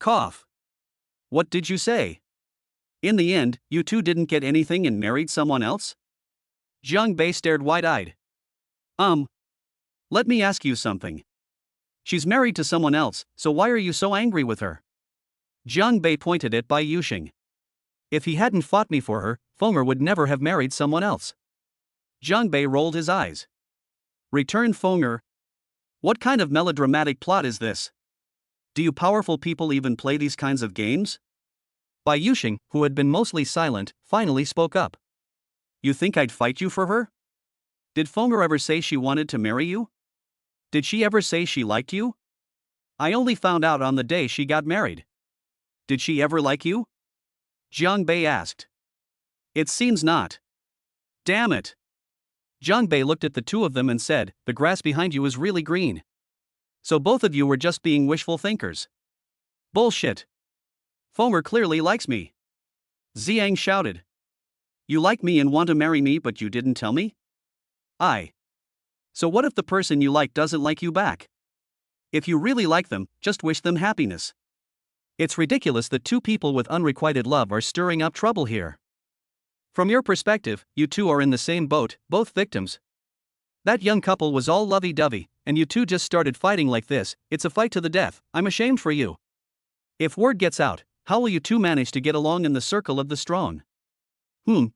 Cough. What did you say? In the end, you two didn't get anything and married someone else? Jiang Bei stared wide-eyed. Let me ask you something. She's married to someone else, so why are you so angry with her? Jiang Bei pointed at Bai Yuxing. If he hadn't fought me for her, Fenger would never have married someone else. Jiang Bei rolled his eyes. Returned Fenger. What kind of melodramatic plot is this? Do you powerful people even play these kinds of games? Bai Yuxing, who had been mostly silent, finally spoke up. You think I'd fight you for her? Did Fenger ever say she wanted to marry you? Did she ever say she liked you? I only found out on the day she got married. Did she ever like you? Jiang Bei asked. It seems not. Damn it. Jiang Bei looked at the two of them and said, the grass behind you is really green. So both of you were just being wishful thinkers. Bullshit. Fenger clearly likes me. Ziyang shouted. You like me and want to marry me but you didn't tell me? So what if the person you like doesn't like you back? If you really like them, just wish them happiness. It's ridiculous that two people with unrequited love are stirring up trouble here. From your perspective, you two are in the same boat, both victims. That young couple was all lovey-dovey, and you two just started fighting like this. It's a fight to the death. I'm ashamed for you. If word gets out, how will you two manage to get along in the circle of the strong?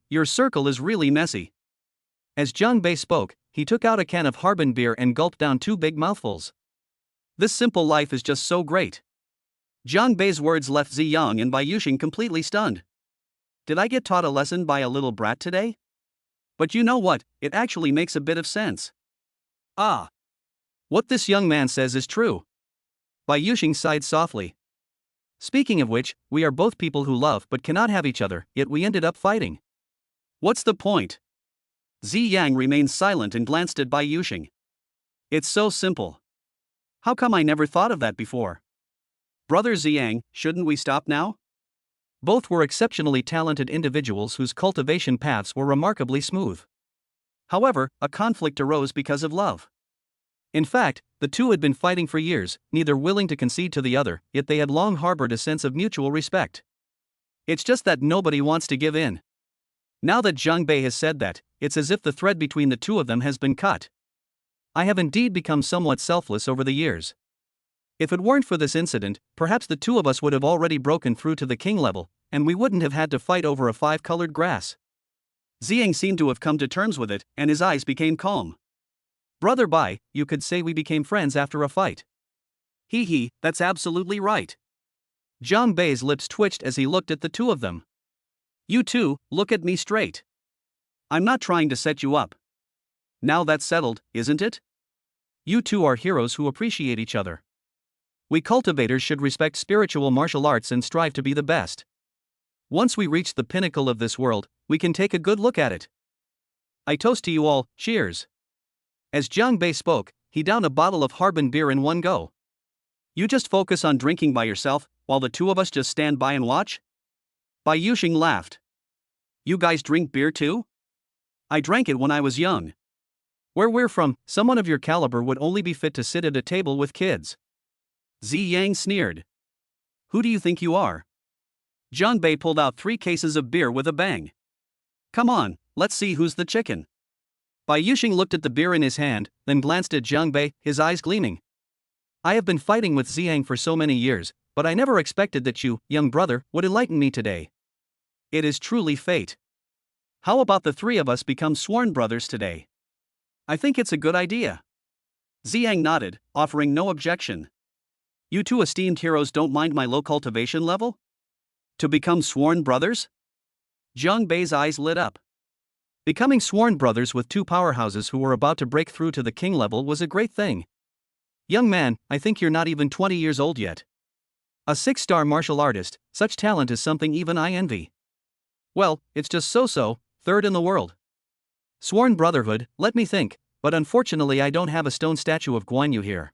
Your circle is really messy. As Jiang Bei spoke, he took out a can of Harbin beer and gulped down 2 big mouthfuls. This simple life is just so great. Jiang Bei's words left Ziyang and Bai Yuxing completely stunned. Did I get taught a lesson by a little brat today? But you know what, it actually makes a bit of sense. What this young man says is true. Bai Yuxing sighed softly. Speaking of which, we are both people who love but cannot have each other, yet we ended up fighting. What's the point? Ziyang remained silent and glanced at Bai Yuxing. It's so simple. How come I never thought of that before? Brother Ziyang, shouldn't we stop now? Both were exceptionally talented individuals whose cultivation paths were remarkably smooth. However, a conflict arose because of love. In fact, the two had been fighting for years, neither willing to concede to the other, yet they had long harbored a sense of mutual respect. It's just that nobody wants to give in. Now that Jiang Bei has said that, it's as if the thread between the two of them has been cut. I have indeed become somewhat selfless over the years. If it weren't for this incident, perhaps the two of us would have already broken through to the king level, and we wouldn't have had to fight over a 5-colored grass. Ziyang seemed to have come to terms with it, and his eyes became calm. Brother Bai, you could say we became friends after a fight. That's absolutely right. Jiang Bei's lips twitched as he looked at the two of them. You two, look at me straight. I'm not trying to set you up. Now that's settled, isn't it? You two are heroes who appreciate each other. We cultivators should respect spiritual martial arts and strive to be the best. Once we reach the pinnacle of this world, we can take a good look at it. I toast to you all, cheers. As Jiang Bei spoke, he downed a bottle of Harbin beer in one go. You just focus on drinking by yourself, while the two of us just stand by and watch? Bai Yuxing laughed. You guys drink beer too? I drank it when I was young. Where we're from, someone of your caliber would only be fit to sit at a table with kids. Ziyang sneered. Who do you think you are? Jiang Bei pulled out 3 cases of beer with a bang. Come on, let's see who's the chicken. Bai Yuxing looked at the beer in his hand, then glanced at Jiang Bei, his eyes gleaming. I have been fighting with Ziyang for so many years, but I never expected that you, young brother, would enlighten me today. It is truly fate. How about the 3 of us become sworn brothers today? I think it's a good idea. Ziyang nodded, offering no objection. You two esteemed heroes don't mind my low cultivation level? To become sworn brothers? Jiang Bei's eyes lit up. Becoming sworn brothers with two powerhouses who were about to break through to the king level was a great thing. Young man, I think you're not even 20 years old yet. A 6-star martial artist, such talent is something even I envy. Well, it's just so, third in the world. Sworn brotherhood, let me think, but unfortunately I don't have a stone statue of Guan Yu here.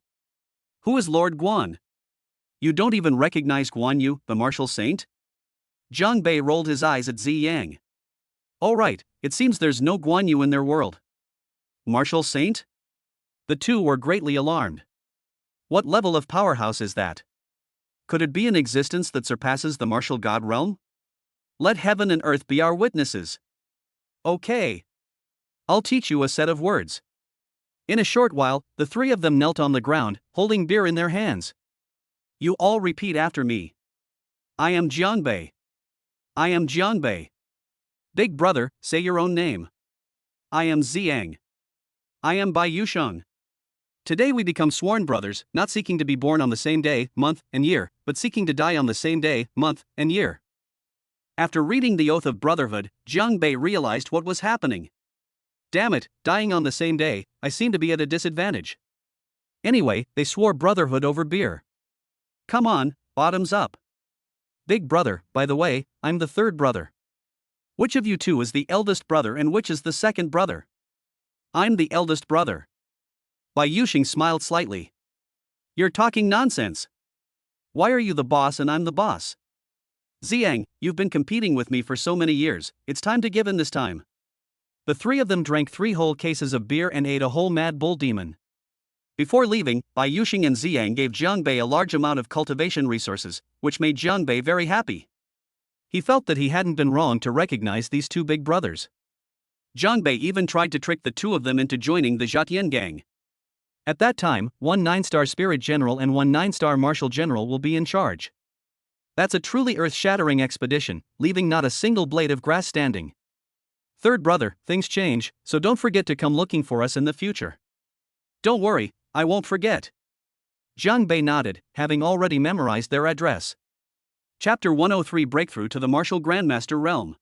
Who is Lord Guan? You don't even recognize Guan Yu, the martial saint? Jiang Bei rolled his eyes at Zi Yang. Oh right, it seems there's no Guan Yu in their world. Martial saint? The two were greatly alarmed. What level of powerhouse is that? Could it be an existence that surpasses the martial god realm? Let heaven and earth be our witnesses. Okay. I'll teach you a set of words. In a short while, the three of them knelt on the ground, holding beer in their hands. You all repeat after me. I am Jiang Bei. I am Jiang Bei. Big brother, say your own name. I am Ziyang. I am Bai Yusheng. Today we become sworn brothers, not seeking to be born on the same day, month, and year, but seeking to die on the same day, month, and year. After reading the Oath of Brotherhood, Jiang Bei realized what was happening. Damn it, dying on the same day, I seem to be at a disadvantage. Anyway, they swore brotherhood over beer. Come on, bottoms up. Big brother, by the way, I'm the third brother. Which of you two is the eldest brother and which is the second brother? I'm the eldest brother. Bai Yusheng smiled slightly. You're talking nonsense. Why are you the boss and I'm the boss? Ziyang, you've been competing with me for so many years, it's time to give in this time. The three of them drank 3 whole cases of beer and ate a whole Mad Bull demon. Before leaving, Bai Yusheng and Ziyang gave Jiang Bei a large amount of cultivation resources, which made Jiang Bei very happy. He felt that he hadn't been wrong to recognize these two big brothers. Jiang Bei even tried to trick the two of them into joining the Zhatian gang. At that time, 1 9-star spirit general and 1 9-star martial general will be in charge. That's a truly earth-shattering expedition, leaving not a single blade of grass standing. Third brother, things change, so don't forget to come looking for us in the future. Don't worry, I won't forget. Jiang Bei nodded, having already memorized their address. Chapter 103 Breakthrough to the Martial Grandmaster Realm.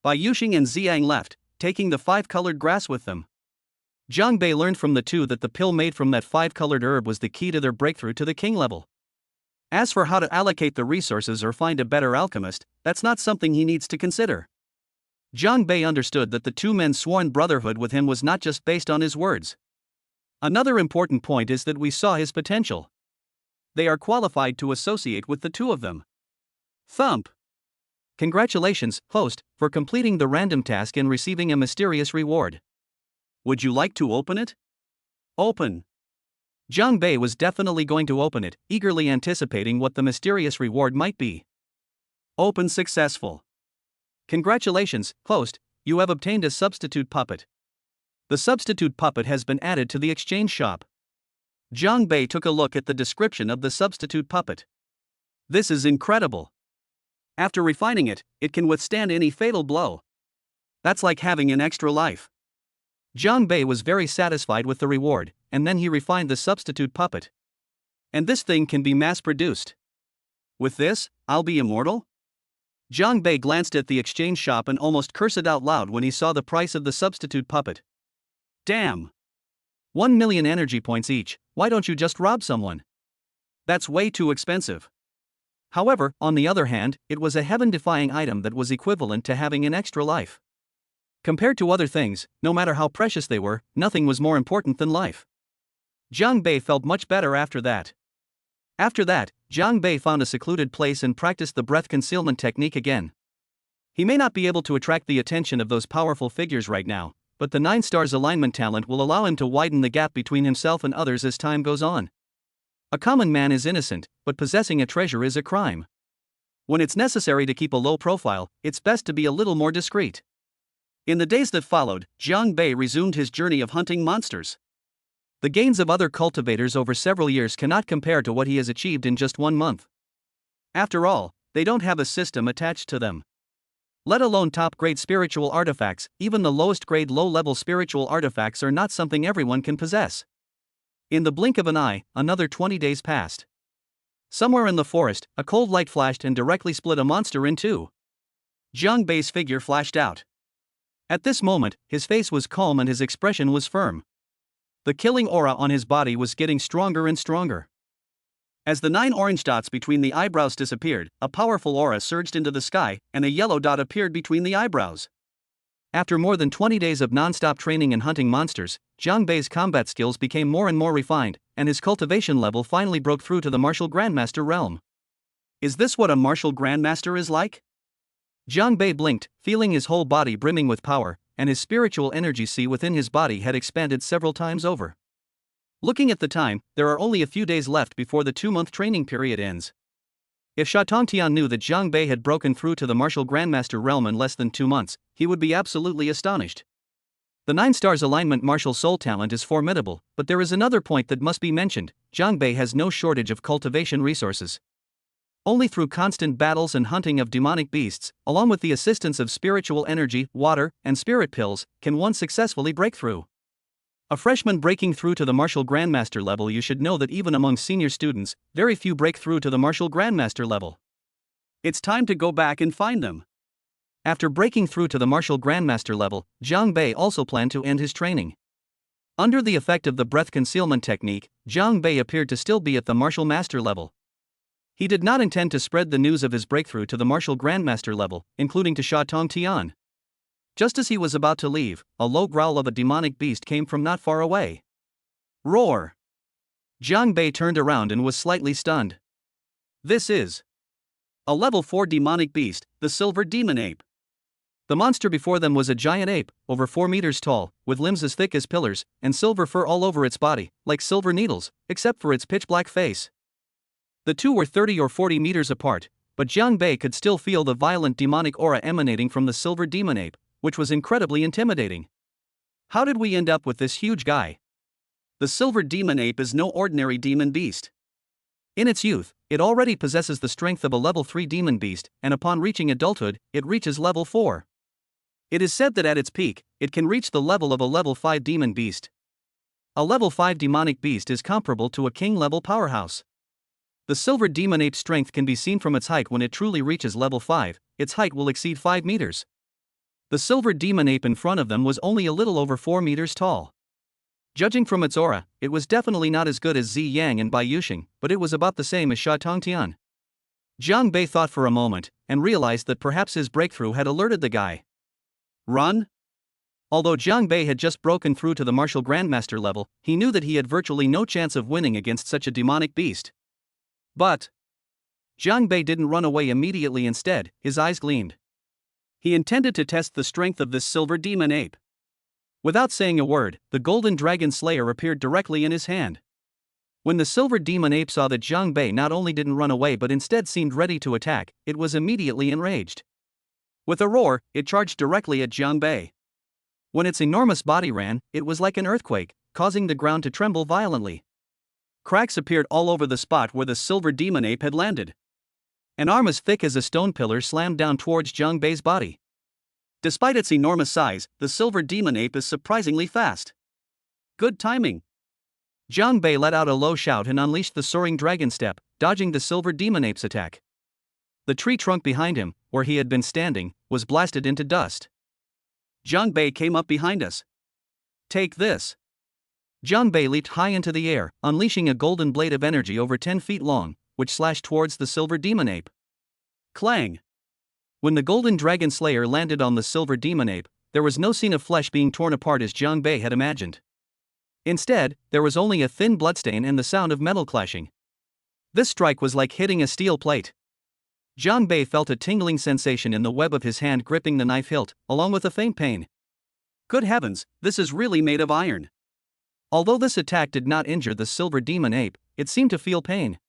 Bai Yusheng and Ziyang left, taking the 5-colored grass with them. Jiang Bei learned from the two that the pill made from that 5-colored herb was the key to their breakthrough to the king level. As for how to allocate the resources or find a better alchemist, that's not something he needs to consider. Jiang Bei understood that the two men's sworn brotherhood with him was not just based on his words. Another important point is that we saw his potential. They are qualified to associate with the two of them. Thump. Congratulations, host, for completing the random task and receiving a mysterious reward. Would you like to open it? Open. Jiang Bei was definitely going to open it, eagerly anticipating what the mysterious reward might be. Open successful. Congratulations, host, you have obtained a substitute puppet. The substitute puppet has been added to the exchange shop. Jiang Bei took a look at the description of the substitute puppet. This is incredible. After refining it, it can withstand any fatal blow. That's like having an extra life. Jiang Bei was very satisfied with the reward, and then he refined the substitute puppet. And this thing can be mass-produced. With this, I'll be immortal? Jiang Bei glanced at the exchange shop and almost cursed out loud when he saw the price of the substitute puppet. Damn! 1 million energy points each, why don't you just rob someone? That's way too expensive. However, on the other hand, it was a heaven-defying item that was equivalent to having an extra life. Compared to other things, no matter how precious they were, nothing was more important than life. Jiang Bei felt much better after that. After that, Jiang Bei found a secluded place and practiced the breath concealment technique again. He may not be able to attract the attention of those powerful figures right now, but the 9 stars alignment talent will allow him to widen the gap between himself and others as time goes on. A common man is innocent, but possessing a treasure is a crime. When it's necessary to keep a low profile, it's best to be a little more discreet. In the days that followed, Jiang Bei resumed his journey of hunting monsters. The gains of other cultivators over several years cannot compare to what he has achieved in just 1 month. After all, they don't have a system attached to them. Let alone top-grade spiritual artifacts, even the lowest-grade low-level spiritual artifacts are not something everyone can possess. In the blink of an eye, another 20 days passed. Somewhere in the forest, a cold light flashed and directly split a monster in two. Jiang Bei's figure flashed out. At this moment, his face was calm and his expression was firm. The killing aura on his body was getting stronger and stronger. As the 9 orange dots between the eyebrows disappeared, a powerful aura surged into the sky, and a yellow dot appeared between the eyebrows. After more than 20 days of non-stop training and hunting monsters, Jiang Bei's combat skills became more and more refined, and his cultivation level finally broke through to the martial grandmaster realm. Is this what a martial grandmaster is like? Jiang Bei blinked, feeling his whole body brimming with power, and his spiritual energy sea within his body had expanded several times over. Looking at the time, there are only a few days left before the 2-month training period ends. If Sha Tongtian knew that Jiang Bei had broken through to the martial grandmaster realm in less than 2 months, he would be absolutely astonished. The 9 stars alignment martial soul talent is formidable, but there is another point that must be mentioned: Jiang Bei has no shortage of cultivation resources. Only through constant battles and hunting of demonic beasts, along with the assistance of spiritual energy, water, and spirit pills, can one successfully break through. A freshman breaking through to the martial grandmaster level, you should know that even among senior students, very few break through to the martial grandmaster level. It's time to go back and find them. After breaking through to the martial grandmaster level, Jiang Bei also planned to end his training. Under the effect of the breath concealment technique, Jiang Bei appeared to still be at the martial master level. He did not intend to spread the news of his breakthrough to the martial grandmaster level, including to Sha Tongtian. Just as he was about to leave, a low growl of a demonic beast came from not far away. Roar! Jiang Bei turned around and was slightly stunned. This is a level 4 demonic beast, the silver demon ape. The monster before them was a giant ape, over 4 meters tall, with limbs as thick as pillars, and silver fur all over its body, like silver needles, except for its pitch-black face. The two were 30 or 40 meters apart, but Jiang Bei could still feel the violent demonic aura emanating from the silver demon ape, which was incredibly intimidating. How did we end up with this huge guy? The silver demon ape is no ordinary demon beast. In its youth, it already possesses the strength of a level 3 demon beast, and upon reaching adulthood, it reaches level 4. It is said that at its peak, it can reach the level of a level 5 demon beast. A level 5 demonic beast is comparable to a king-level powerhouse. The silver demon ape's strength can be seen from its height. When it truly reaches level 5, its height will exceed 5 meters. The silver demon ape in front of them was only a little over 4 meters tall. Judging from its aura, it was definitely not as good as Zi Yang and Bai Yuxing, but it was about the same as Sha Tongtian. Jiang Bei thought for a moment, and realized that perhaps his breakthrough had alerted the guy. Run? Although Jiang Bei had just broken through to the martial grandmaster level, he knew that he had virtually no chance of winning against such a demonic beast. But Jiang Bei didn't run away immediately. Instead, his eyes gleamed. He intended to test the strength of this silver demon ape. Without saying a word, the golden dragon slayer appeared directly in his hand. When the silver demon ape saw that Jiang Bei not only didn't run away but instead seemed ready to attack, it was immediately enraged. With a roar, it charged directly at Jiang Bei. When its enormous body ran, it was like an earthquake, causing the ground to tremble violently. Cracks appeared all over the spot where the silver demon ape had landed. An arm as thick as a stone pillar slammed down towards Jiang Bei's body. Despite its enormous size, the silver demon ape is surprisingly fast. Good timing. Jiang Bei let out a low shout and unleashed the soaring dragon step, dodging the silver demon ape's attack. The tree trunk behind him, where he had been standing, was blasted into dust. Jiang Bei came up behind us. Take this. Jiang Bei leaped high into the air, unleashing a golden blade of energy over 10 feet long, which slashed towards the silver demon ape. Clang! When the golden dragon slayer landed on the silver demon ape, there was no scene of flesh being torn apart as Jiang Bei had imagined. Instead, there was only a thin bloodstain and the sound of metal clashing. This strike was like hitting a steel plate. Jiang Bei felt a tingling sensation in the web of his hand gripping the knife hilt, along with a faint pain. Good heavens, this is really made of iron. Although this attack did not injure the silver demon ape, it seemed to feel pain.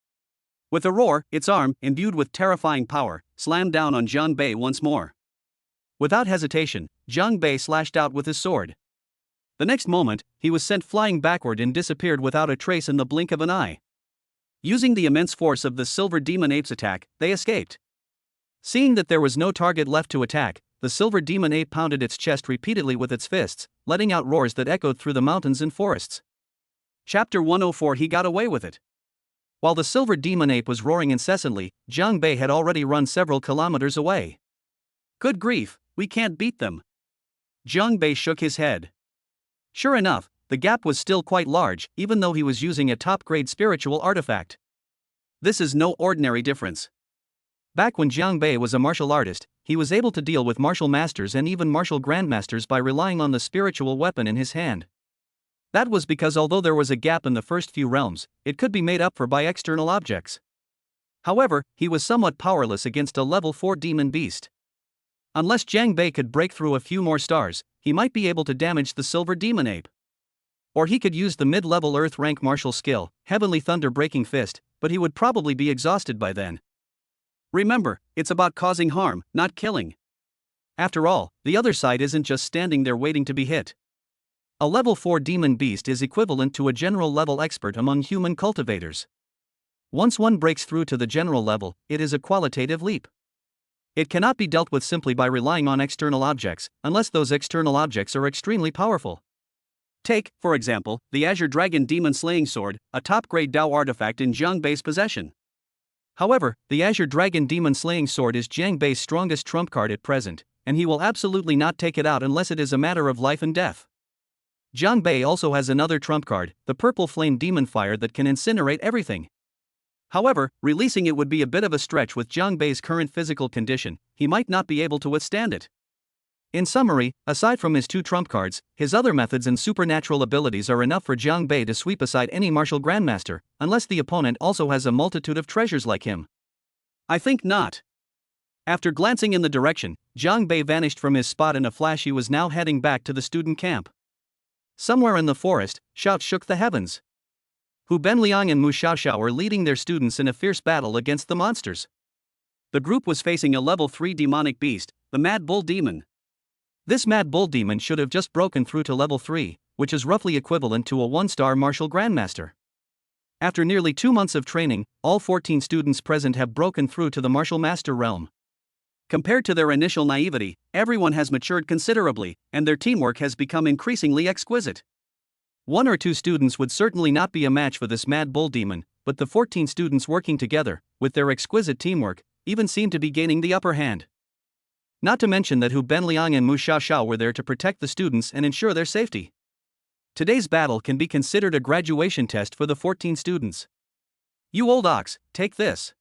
With a roar, its arm, imbued with terrifying power, slammed down on Jiang Bei once more. Without hesitation, Jiang Bei slashed out with his sword. The next moment, he was sent flying backward and disappeared without a trace in the blink of an eye. Using the immense force of the silver demon ape's attack, they escaped. Seeing that there was no target left to attack, the silver demon ape pounded its chest repeatedly with its fists, letting out roars that echoed through the mountains and forests. Chapter 104. He got away with it. While the silver demon ape was roaring incessantly, Jiang Bei had already run several kilometers away. Good grief, we can't beat them. Jiang Bei shook his head. Sure enough, the gap was still quite large, even though he was using a top-grade spiritual artifact. This is no ordinary difference. Back when Jiang Bei was a martial artist, he was able to deal with martial masters and even martial grandmasters by relying on the spiritual weapon in his hand. That was because although there was a gap in the first few realms, it could be made up for by external objects. However, he was somewhat powerless against a level 4 demon beast. Unless Jiang Bei could break through a few more stars, he might be able to damage the silver demon ape. Or he could use the mid-level earth rank martial skill, Heavenly Thunder Breaking Fist, but he would probably be exhausted by then. Remember, it's about causing harm, not killing. After all, the other side isn't just standing there waiting to be hit. A level 4 demon beast is equivalent to a general level expert among human cultivators. Once one breaks through to the general level, it is a qualitative leap. It cannot be dealt with simply by relying on external objects, unless those external objects are extremely powerful. Take, for example, the Azure Dragon Demon Slaying Sword, a top-grade Dao artifact in Jiang Bei's possession. However, the Azure Dragon Demon Slaying Sword is Jiang Bei's strongest trump card at present, and he will absolutely not take it out unless it is a matter of life and death. Jiang Bei also has another trump card, the Purple Flame Demon Fire that can incinerate everything. However, releasing it would be a bit of a stretch with Jiang Bei's current physical condition, he might not be able to withstand it. In summary, aside from his two trump cards, his other methods and supernatural abilities are enough for Jiang Bei to sweep aside any martial grandmaster, unless the opponent also has a multitude of treasures like him. I think not. After glancing in the direction, Jiang Bei vanished from his spot in a flash. He was now heading back to the student camp. Somewhere in the forest, shouts shook the heavens. Hu Benliang and Mu Xiaoxiao were leading their students in a fierce battle against the monsters. The group was facing a level 3 demonic beast, the Mad Bull Demon. This Mad Bull Demon should have just broken through to level 3, which is roughly equivalent to a 1-star martial grandmaster. After nearly 2 months of training, all 14 students present have broken through to the martial master realm. Compared to their initial naivety, everyone has matured considerably, and their teamwork has become increasingly exquisite. 1 or 2 students would certainly not be a match for this Mad Bull Demon, but the 14 students working together, with their exquisite teamwork, even seem to be gaining the upper hand. Not to mention that Hu Benliang and Mu Xiaoxiao were there to protect the students and ensure their safety. Today's battle can be considered a graduation test for the 14 students. You old ox, take this.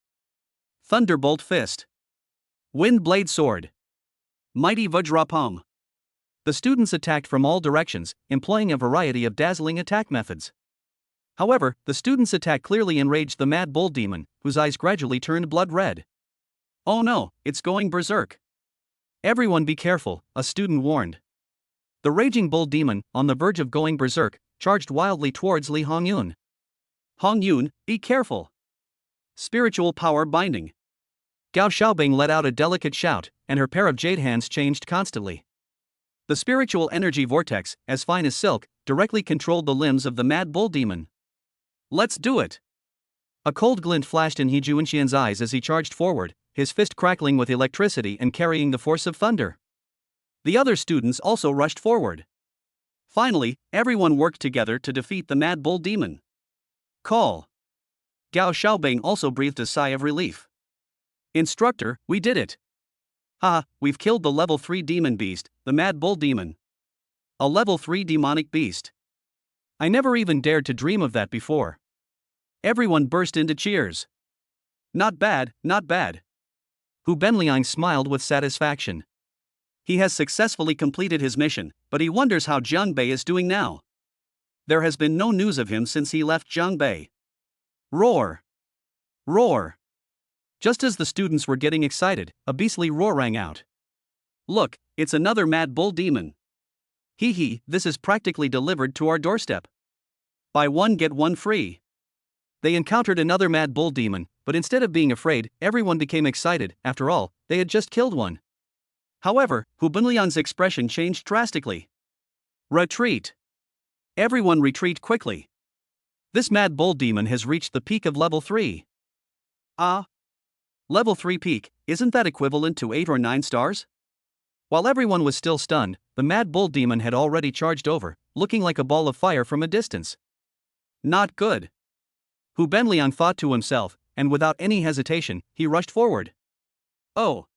Thunderbolt Fist. Wind Blade Sword. Mighty Vajrapam. The students attacked from all directions, employing a variety of dazzling attack methods. However, the students' attack clearly enraged the Mad Bull Demon, whose eyes gradually turned blood red. Oh no, it's going berserk. Everyone be careful, a student warned. The raging bull demon, on the verge of going berserk, charged wildly towards Li Hongyun. Hongyun, be careful. Spiritual power binding. Gao Xiaobing let out a delicate shout, and her pair of jade hands changed constantly. The spiritual energy vortex, as fine as silk, directly controlled the limbs of the Mad Bull Demon. Let's do it! A cold glint flashed in He Juanxian's eyes as he charged forward, his fist crackling with electricity and carrying the force of thunder. The other students also rushed forward. Finally, everyone worked together to defeat the Mad Bull Demon. Call. Gao Xiaobing also breathed a sigh of relief. Instructor, we did it. We've killed the level 3 demon beast, the Mad Bull Demon. A level 3 demonic beast. I never even dared to dream of that before. Everyone burst into cheers. Not bad, not bad. Hu Benliang smiled with satisfaction. He has successfully completed his mission, but he wonders how Jiang Bei is doing now. There has been no news of him since he left Jiang Bei. Roar! Roar! Just as the students were getting excited, a beastly roar rang out. Look, it's another Mad Bull Demon. Hee, this is practically delivered to our doorstep. Buy one get one free. They encountered another Mad Bull Demon, but instead of being afraid, everyone became excited. After all, they had just killed one. However, Hu Benliang's expression changed drastically. Retreat! Everyone retreat quickly. This Mad Bull Demon has reached the peak of level 3. Level 3 peak, isn't that equivalent to 8 or 9 stars? While everyone was still stunned, the Mad Bull Demon had already charged over, looking like a ball of fire from a distance. Not good. Hu Benliang thought to himself, and without any hesitation, he rushed forward. Oh!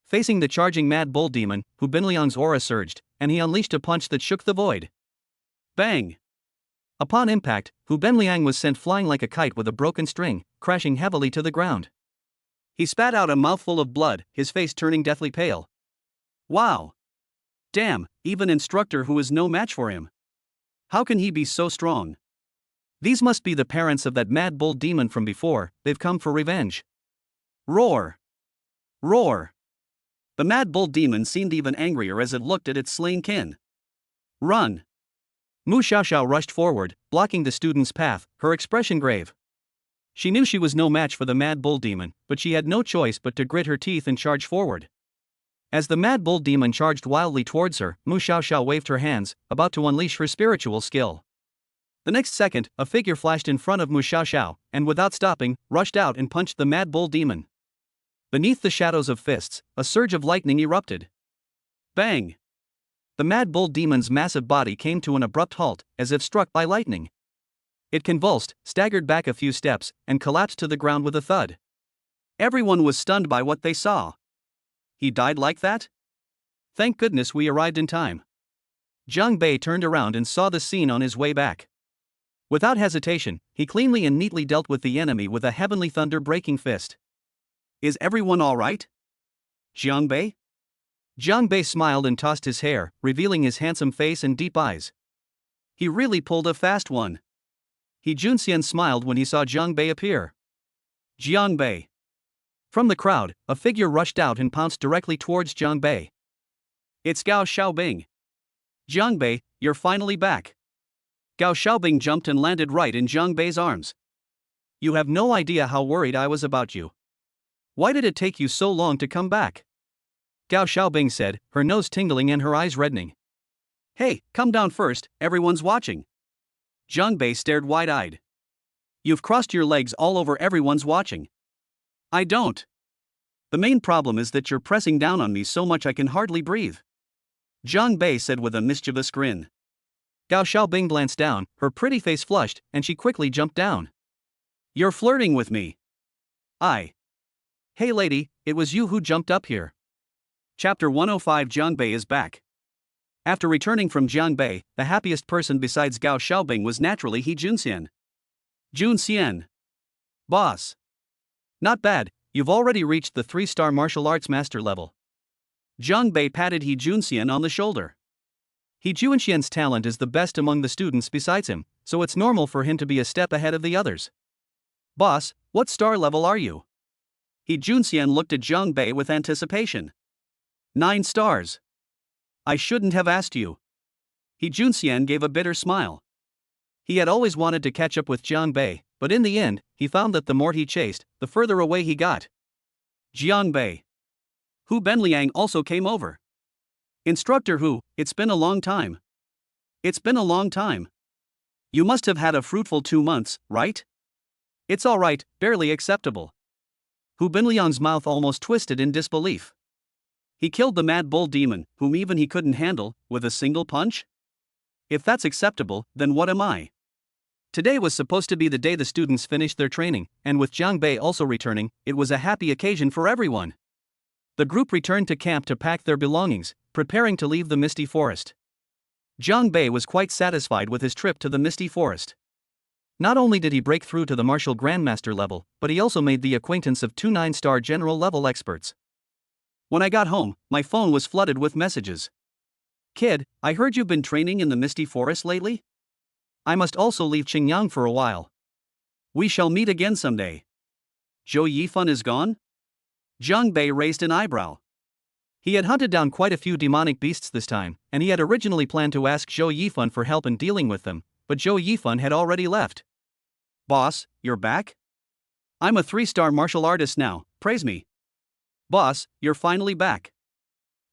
Facing the charging mad bull demon, Hu Benliang's aura surged, and he unleashed a punch that shook the void. Bang! Upon impact, Hu Benliang was sent flying like a kite with a broken string, crashing heavily to the ground. He spat out a mouthful of blood, his face turning deathly pale. Wow! Damn, even instructor who is no match for him. How can he be so strong? These must be the parents of that mad bull demon from before, they've come for revenge. Roar! Roar! The mad bull demon seemed even angrier as it looked at its slain kin. Run! Mu Xiaoxiao rushed forward, blocking the student's path, her expression grave. She knew she was no match for the mad bull demon, but she had no choice but to grit her teeth and charge forward. As the mad bull demon charged wildly towards her, Mu Xiaoxiao waved her hands, about to unleash her spiritual skill. The next second, a figure flashed in front of Mu Xiaoxiao, and without stopping, rushed out and punched the mad bull demon. Beneath the shadows of fists, a surge of lightning erupted. Bang! The mad bull demon's massive body came to an abrupt halt, as if struck by lightning. It convulsed, staggered back a few steps, and collapsed to the ground with a thud. Everyone was stunned by what they saw. He died like that? Thank goodness we arrived in time. Jiang Bei turned around and saw the scene on his way back. Without hesitation, he cleanly and neatly dealt with the enemy with a heavenly thunder-breaking fist. Is everyone all right? Jiang Bei? Jiang Bei smiled and tossed his hair, revealing his handsome face and deep eyes. He really pulled a fast one. He Junxian smiled when he saw Jiang Bei appear. Jiang Bei. From the crowd, a figure rushed out and pounced directly towards Jiang Bei. It's Gao Xiaobing. Jiang Bei, you're finally back. Gao Xiaobing jumped and landed right in Jiang Bei's arms. You have no idea how worried I was about you. Why did it take you so long to come back? Gao Xiaobing said, her nose tingling and her eyes reddening. Hey, come down first, everyone's watching. Jiang Bei stared wide-eyed. You've crossed your legs all over everyone's watching. I don't. The main problem is that you're pressing down on me so much I can hardly breathe. Jiang Bei said with a mischievous grin. Gao Xiaobing glanced down, her pretty face flushed, and she quickly jumped down. You're flirting with me. Hey lady, it was you who jumped up here. Chapter 105 Jiang Bei is back. After returning from Jiang Bei, the happiest person besides Gao Xiaobing was naturally He Junxian. Junxian. Boss. Not bad, you've already reached the 3-star martial arts master level. Jiang Bei patted He Junxian on the shoulder. He Junxian's talent is the best among the students besides him, so it's normal for him to be a step ahead of the others. Boss, what star level are you? He Junxian looked at Jiang Bei with anticipation. 9 stars. I shouldn't have asked you. He Junxian gave a bitter smile. He had always wanted to catch up with Jiang Bei, but in the end, he found that the more he chased, the further away he got. Jiang Bei. Hu Benliang also came over. Instructor Hu, it's been a long time. It's been a long time. You must have had a fruitful 2 months, right? It's alright, barely acceptable. Hu Benliang's mouth almost twisted in disbelief. He killed the mad bull demon, whom even he couldn't handle, with a single punch? If that's acceptable, then what am I? Today was supposed to be the day the students finished their training, and with Jiang Bei also returning, it was a happy occasion for everyone. The group returned to camp to pack their belongings, preparing to leave the misty forest. Jiang Bei was quite satisfied with his trip to the misty forest. Not only did he break through to the martial grandmaster level, but he also made the acquaintance of 2 9-star general level experts. When I got home, my phone was flooded with messages. Kid, I heard you've been training in the misty forest lately? I must also leave Qingyang for a while. We shall meet again someday. Zhou Yifan is gone? Jiang Bei raised an eyebrow. He had hunted down quite a few demonic beasts this time, and he had originally planned to ask Zhou Yifan for help in dealing with them, but Zhou Yifan had already left. Boss, you're back? I'm a 3-star martial artist now, praise me. Boss, you're finally back.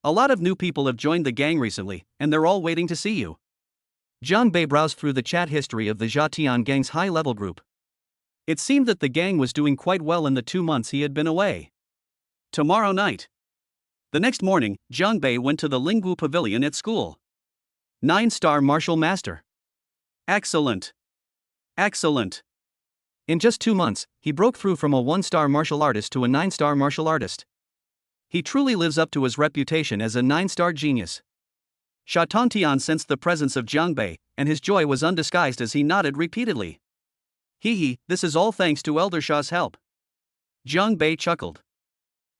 A lot of new people have joined the gang recently, and they're all waiting to see you. Jiang Bei browsed through the chat history of the Zhatian gang's high-level group. It seemed that the gang was doing quite well in the 2 months he had been away. Tomorrow night. The next morning, Jiang Bei went to the Linggu Pavilion at school. 9-star martial master. Excellent. Excellent. In just 2 months, he broke through from a 1-star martial artist to a 9-star martial artist. He truly lives up to his reputation as a 9-star genius. Sha Tongtian sensed the presence of Jiang Bei, and his joy was undisguised as he nodded repeatedly. Hee, this is all thanks to Elder Sha's help. Jiang Bei chuckled.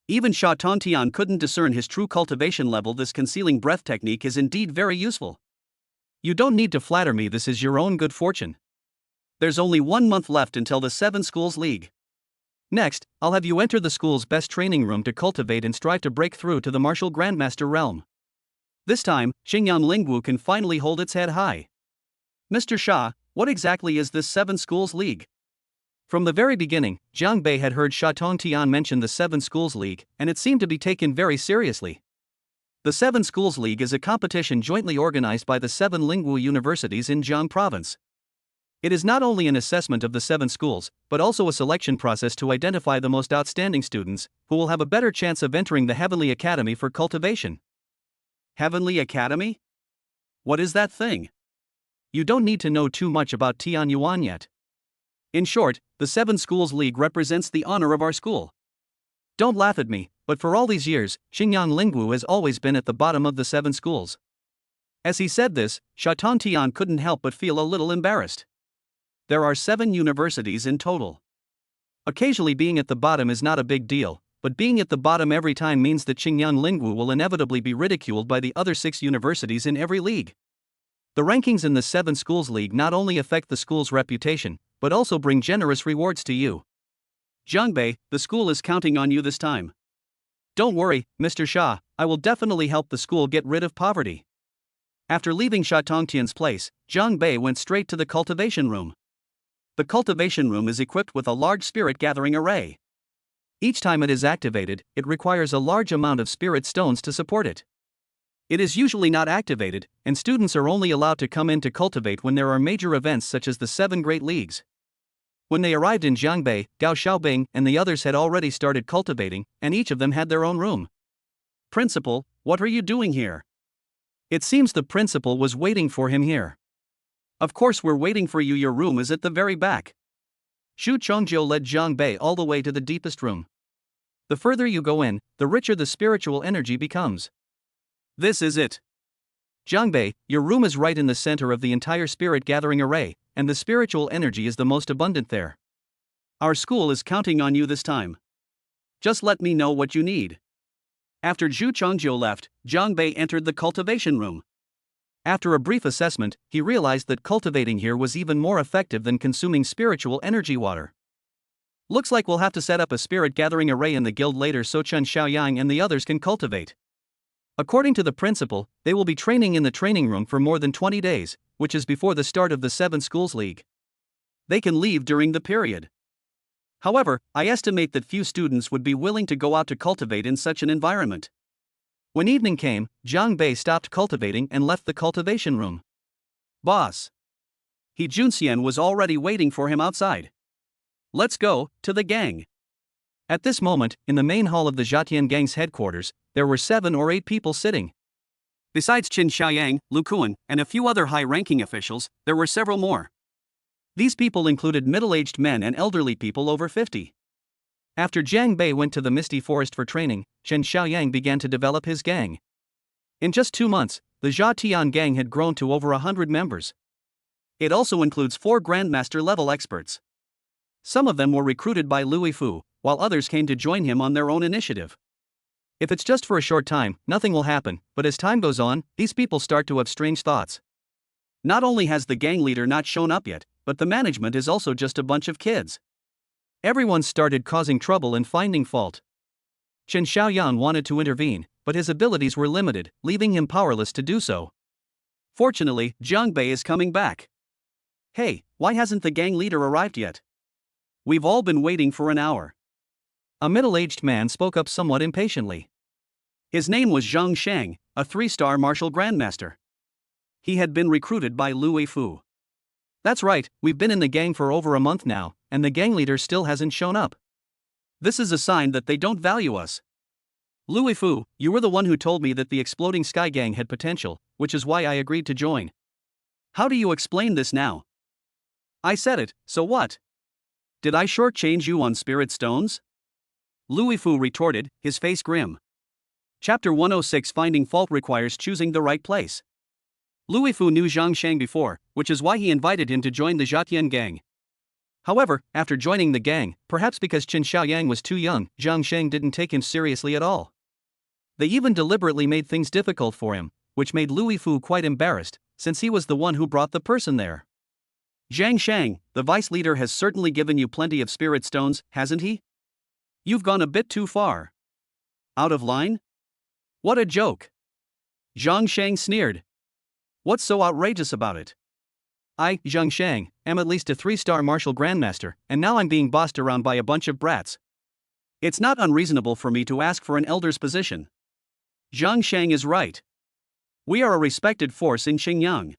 Even Sha Tongtian couldn't discern his true cultivation level. This concealing breath technique is indeed very useful. You don't need to flatter me, this is your own good fortune. There's only 1 month left until the 7 Schools League. Next, I'll have you enter the school's best training room to cultivate and strive to break through to the martial grandmaster realm. This time, Xingyan Lingwu can finally hold its head high. Mr. Sha, what exactly is this 7 Schools League? From the very beginning, Jiang Bei had heard Sha Tongtian mention the 7 Schools League, and it seemed to be taken very seriously. The 7 Schools League is a competition jointly organized by the 7 Lingwu universities in Jiang Province. It is not only an assessment of the 7 schools, but also a selection process to identify the most outstanding students, who will have a better chance of entering the Heavenly Academy for cultivation. Heavenly Academy? What is that thing? You don't need to know too much about Tianyuan yet. In short, the 7 Schools League represents the honor of our school. Don't laugh at me, but for all these years, Xingyan Lingwu has always been at the bottom of the 7 schools. As he said this, Sha Tongtian couldn't help but feel a little embarrassed. There are 7 universities in total. Occasionally being at the bottom is not a big deal, but being at the bottom every time means that Xingyan Lingwu will inevitably be ridiculed by the other 6 universities in every league. The rankings in the 7 Schools League not only affect the school's reputation, but also bring generous rewards to you. Jiang Bei, the school is counting on you this time. Don't worry, Mr. Sha, I will definitely help the school get rid of poverty. After leaving Sha Tongtian's place, Jiang Bei went straight to the cultivation room. The cultivation room is equipped with a large spirit gathering array. Each time it is activated, it requires a large amount of spirit stones to support it. It is usually not activated, and students are only allowed to come in to cultivate when there are major events such as the 7 Great Leagues. When they arrived in Jiangbei, Gao Xiaobing and the others had already started cultivating, and each of them had their own room. Principal, what are you doing here? It seems the principal was waiting for him here. Of course we're waiting for you, your room is at the very back. Xu Chongjiu led Jiang Bei all the way to the deepest room. The further you go in, the richer the spiritual energy becomes. This is it. Jiang Bei, your room is right in the center of the entire spirit gathering array, and the spiritual energy is the most abundant there. Our school is counting on you this time. Just let me know what you need. After Zhu Chongjiu left, Jiang Bei entered the cultivation room. After a brief assessment, he realized that cultivating here was even more effective than consuming spiritual energy water. Looks like we'll have to set up a spirit gathering array in the guild later so Chen Xiaoyang and the others can cultivate. According to the principal, they will be training in the training room for more than 20 days, which is before the start of the 7 Schools League. They can leave during the period. However, I estimate that few students would be willing to go out to cultivate in such an environment. When evening came, Jiang Bei stopped cultivating and left the cultivation room. Boss. He Junxian was already waiting for him outside. Let's go, to the gang. At this moment, in the main hall of the Zhatian gang's headquarters, there were 7 or 8 people sitting. Besides Qin Xiaoyang, Lu Kuan, and a few other high-ranking officials, there were several more. These people included middle-aged men and elderly people over 50. After Jiang Bei went to the Misty Forest for training, Chen Xiaoyang began to develop his gang. In just 2 months, the Zhatian gang had grown to over 100 members. It also includes 4 Grandmaster-level experts. Some of them were recruited by Louis Fu, while others came to join him on their own initiative. If it's just for a short time, nothing will happen, but as time goes on, these people start to have strange thoughts. Not only has the gang leader not shown up yet, but the management is also just a bunch of kids. Everyone started causing trouble and finding fault. Chen Xiaoyan wanted to intervene, but his abilities were limited, leaving him powerless to do so. Fortunately, Jiang Bei is coming back. Hey, why hasn't the gang leader arrived yet? We've all been waiting for an hour. A middle-aged man spoke up somewhat impatiently. His name was Zhang Shang, a 3-star martial grandmaster. He had been recruited by Louis Fu. That's right, we've been in the gang for over a month now, and the gang leader still hasn't shown up. This is a sign that they don't value us. Louis Fu, you were the one who told me that the Exploding Sky Gang had potential, which is why I agreed to join. How do you explain this now? I said it, so what? Did I shortchange you on spirit stones? Louis Fu retorted, his face grim. Chapter 106 Finding fault requires choosing the right place. Louis Fu knew Zhang Shang before, which is why he invited him to join the Zhatian gang. However, after joining the gang, perhaps because Qin Xiaoyang was too young, Zhang Shang didn't take him seriously at all. They even deliberately made things difficult for him, which made Louis Fu quite embarrassed, since he was the one who brought the person there. Zhang Shang, the vice leader has certainly given you plenty of spirit stones, hasn't he? You've gone a bit too far. Out of line? What a joke. Zhang Shang sneered. What's so outrageous about it? I, Zhang Shang, am at least a 3-star martial grandmaster, and now I'm being bossed around by a bunch of brats. It's not unreasonable for me to ask for an elder's position. Zhang Shang is right. We are a respected force in Xinjiang.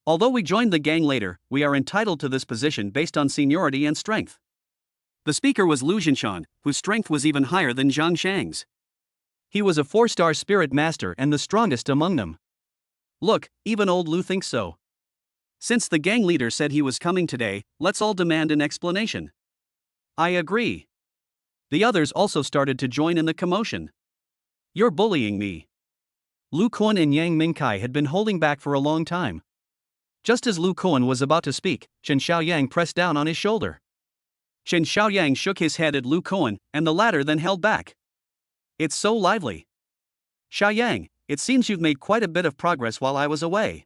Although we joined the gang later, we are entitled to this position based on seniority and strength. The speaker was Lu Jinshan, whose strength was even higher than Zhang Shang's. He was a 4-star spirit master and the strongest among them. Look, even old Lu thinks so. Since the gang leader said he was coming today, let's all demand an explanation. I agree. The others also started to join in the commotion. You're bullying me. Lu Kuan and Yang Mingkai had been holding back for a long time. Just as Lu Kuan was about to speak, Chen Xiaoyang pressed down on his shoulder. Chen Xiaoyang shook his head at Lu Kuan, and the latter then held back. It's so lively. Xiaoyang, it seems you've made quite a bit of progress while I was away.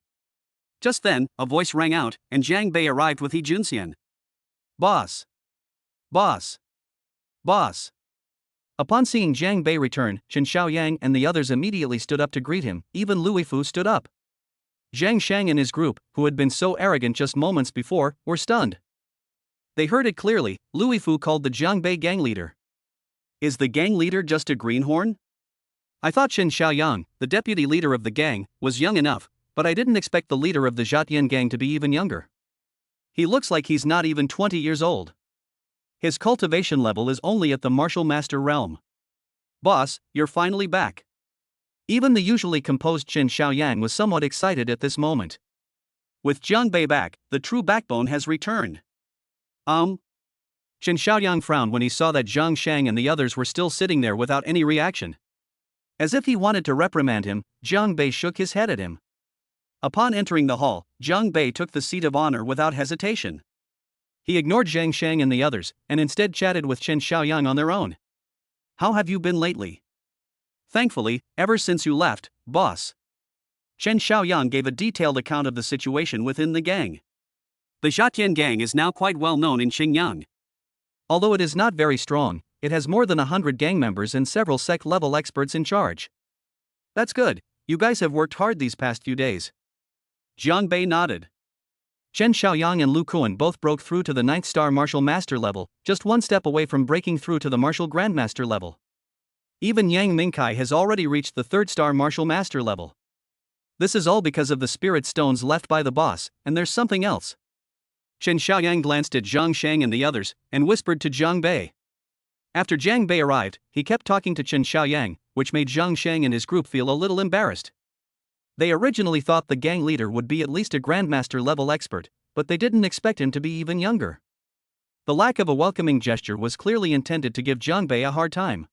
Just then, a voice rang out, and Jiang Bei arrived with He Junxian. Boss! Boss! Boss! Upon seeing Jiang Bei return, Chen Xiaoyang and the others immediately stood up to greet him, even Louis Fu stood up. Zhang Shang and his group, who had been so arrogant just moments before, were stunned. They heard it clearly. Louis Fu called the Jiang Bei gang leader. Is the gang leader just a greenhorn? I thought Chen Xiaoyang, the deputy leader of the gang, was young enough, but I didn't expect the leader of the Zhatian gang to be even younger. He looks like he's not even 20 years old. His cultivation level is only at the martial master realm. Boss, you're finally back. Even the usually composed Chen Xiaoyang was somewhat excited at this moment. With Jiang Bei back, the true backbone has returned. Chen Xiaoyang frowned when he saw that Zhang Shang and the others were still sitting there without any reaction. As if he wanted to reprimand him, Jiang Bei shook his head at him. Upon entering the hall, Jiang Bei took the seat of honor without hesitation. He ignored Zhang Shang and the others, and instead chatted with Chen Xiaoyang on their own. How have you been lately? Thankfully, ever since you left, boss. Chen Xiaoyang gave a detailed account of the situation within the gang. The Zhatian gang is now quite well known in Xinjiang. Although it is not very strong, it has more than 100 gang members and several sect-level experts in charge. That's good, you guys have worked hard these past few days. Jiang Bei nodded. Chen Xiaoyang and Lu Kuan both broke through to the 9th-star martial master level, just one step away from breaking through to the martial grandmaster level. Even Yang Mingkai has already reached the 3rd-star martial master level. This is all because of the spirit stones left by the boss, and there's something else. Chen Xiaoyang glanced at Zhang Shang and the others, and whispered to Jiang Bei. After Jiang Bei arrived, he kept talking to Chen Xiaoyang, which made Zhang Shang and his group feel a little embarrassed. They originally thought the gang leader would be at least a grandmaster-level expert, but they didn't expect him to be even younger. The lack of a welcoming gesture was clearly intended to give Jiang Bei a hard time.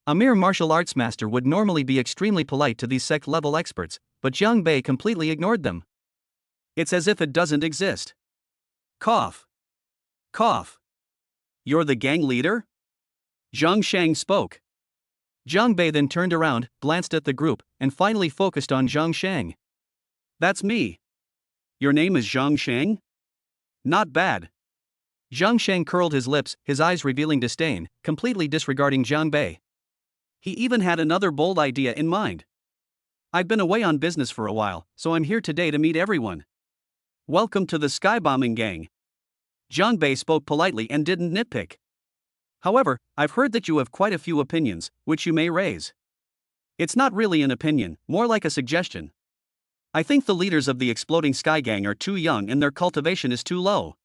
A mere martial arts master would normally be extremely polite to these sect-level experts, but Jiang Bei completely ignored them. It's as if it doesn't exist. Cough. Cough. You're the gang leader? Zhang Shang spoke. Jiang Bei then turned around, glanced at the group, and finally focused on Zhang Shang. That's me. Your name is Zhang Shang? Not bad. Zhang Shang curled his lips, his eyes revealing disdain, completely disregarding Jiang Bei. He even had another bold idea in mind. I've been away on business for a while, so I'm here today to meet everyone. Welcome to the skybombing gang. Jiang Bei spoke politely and didn't nitpick. However, I've heard that you have quite a few opinions, which you may raise. It's not really an opinion, more like a suggestion. I think the leaders of the exploding sky gang are too young and their cultivation is too low.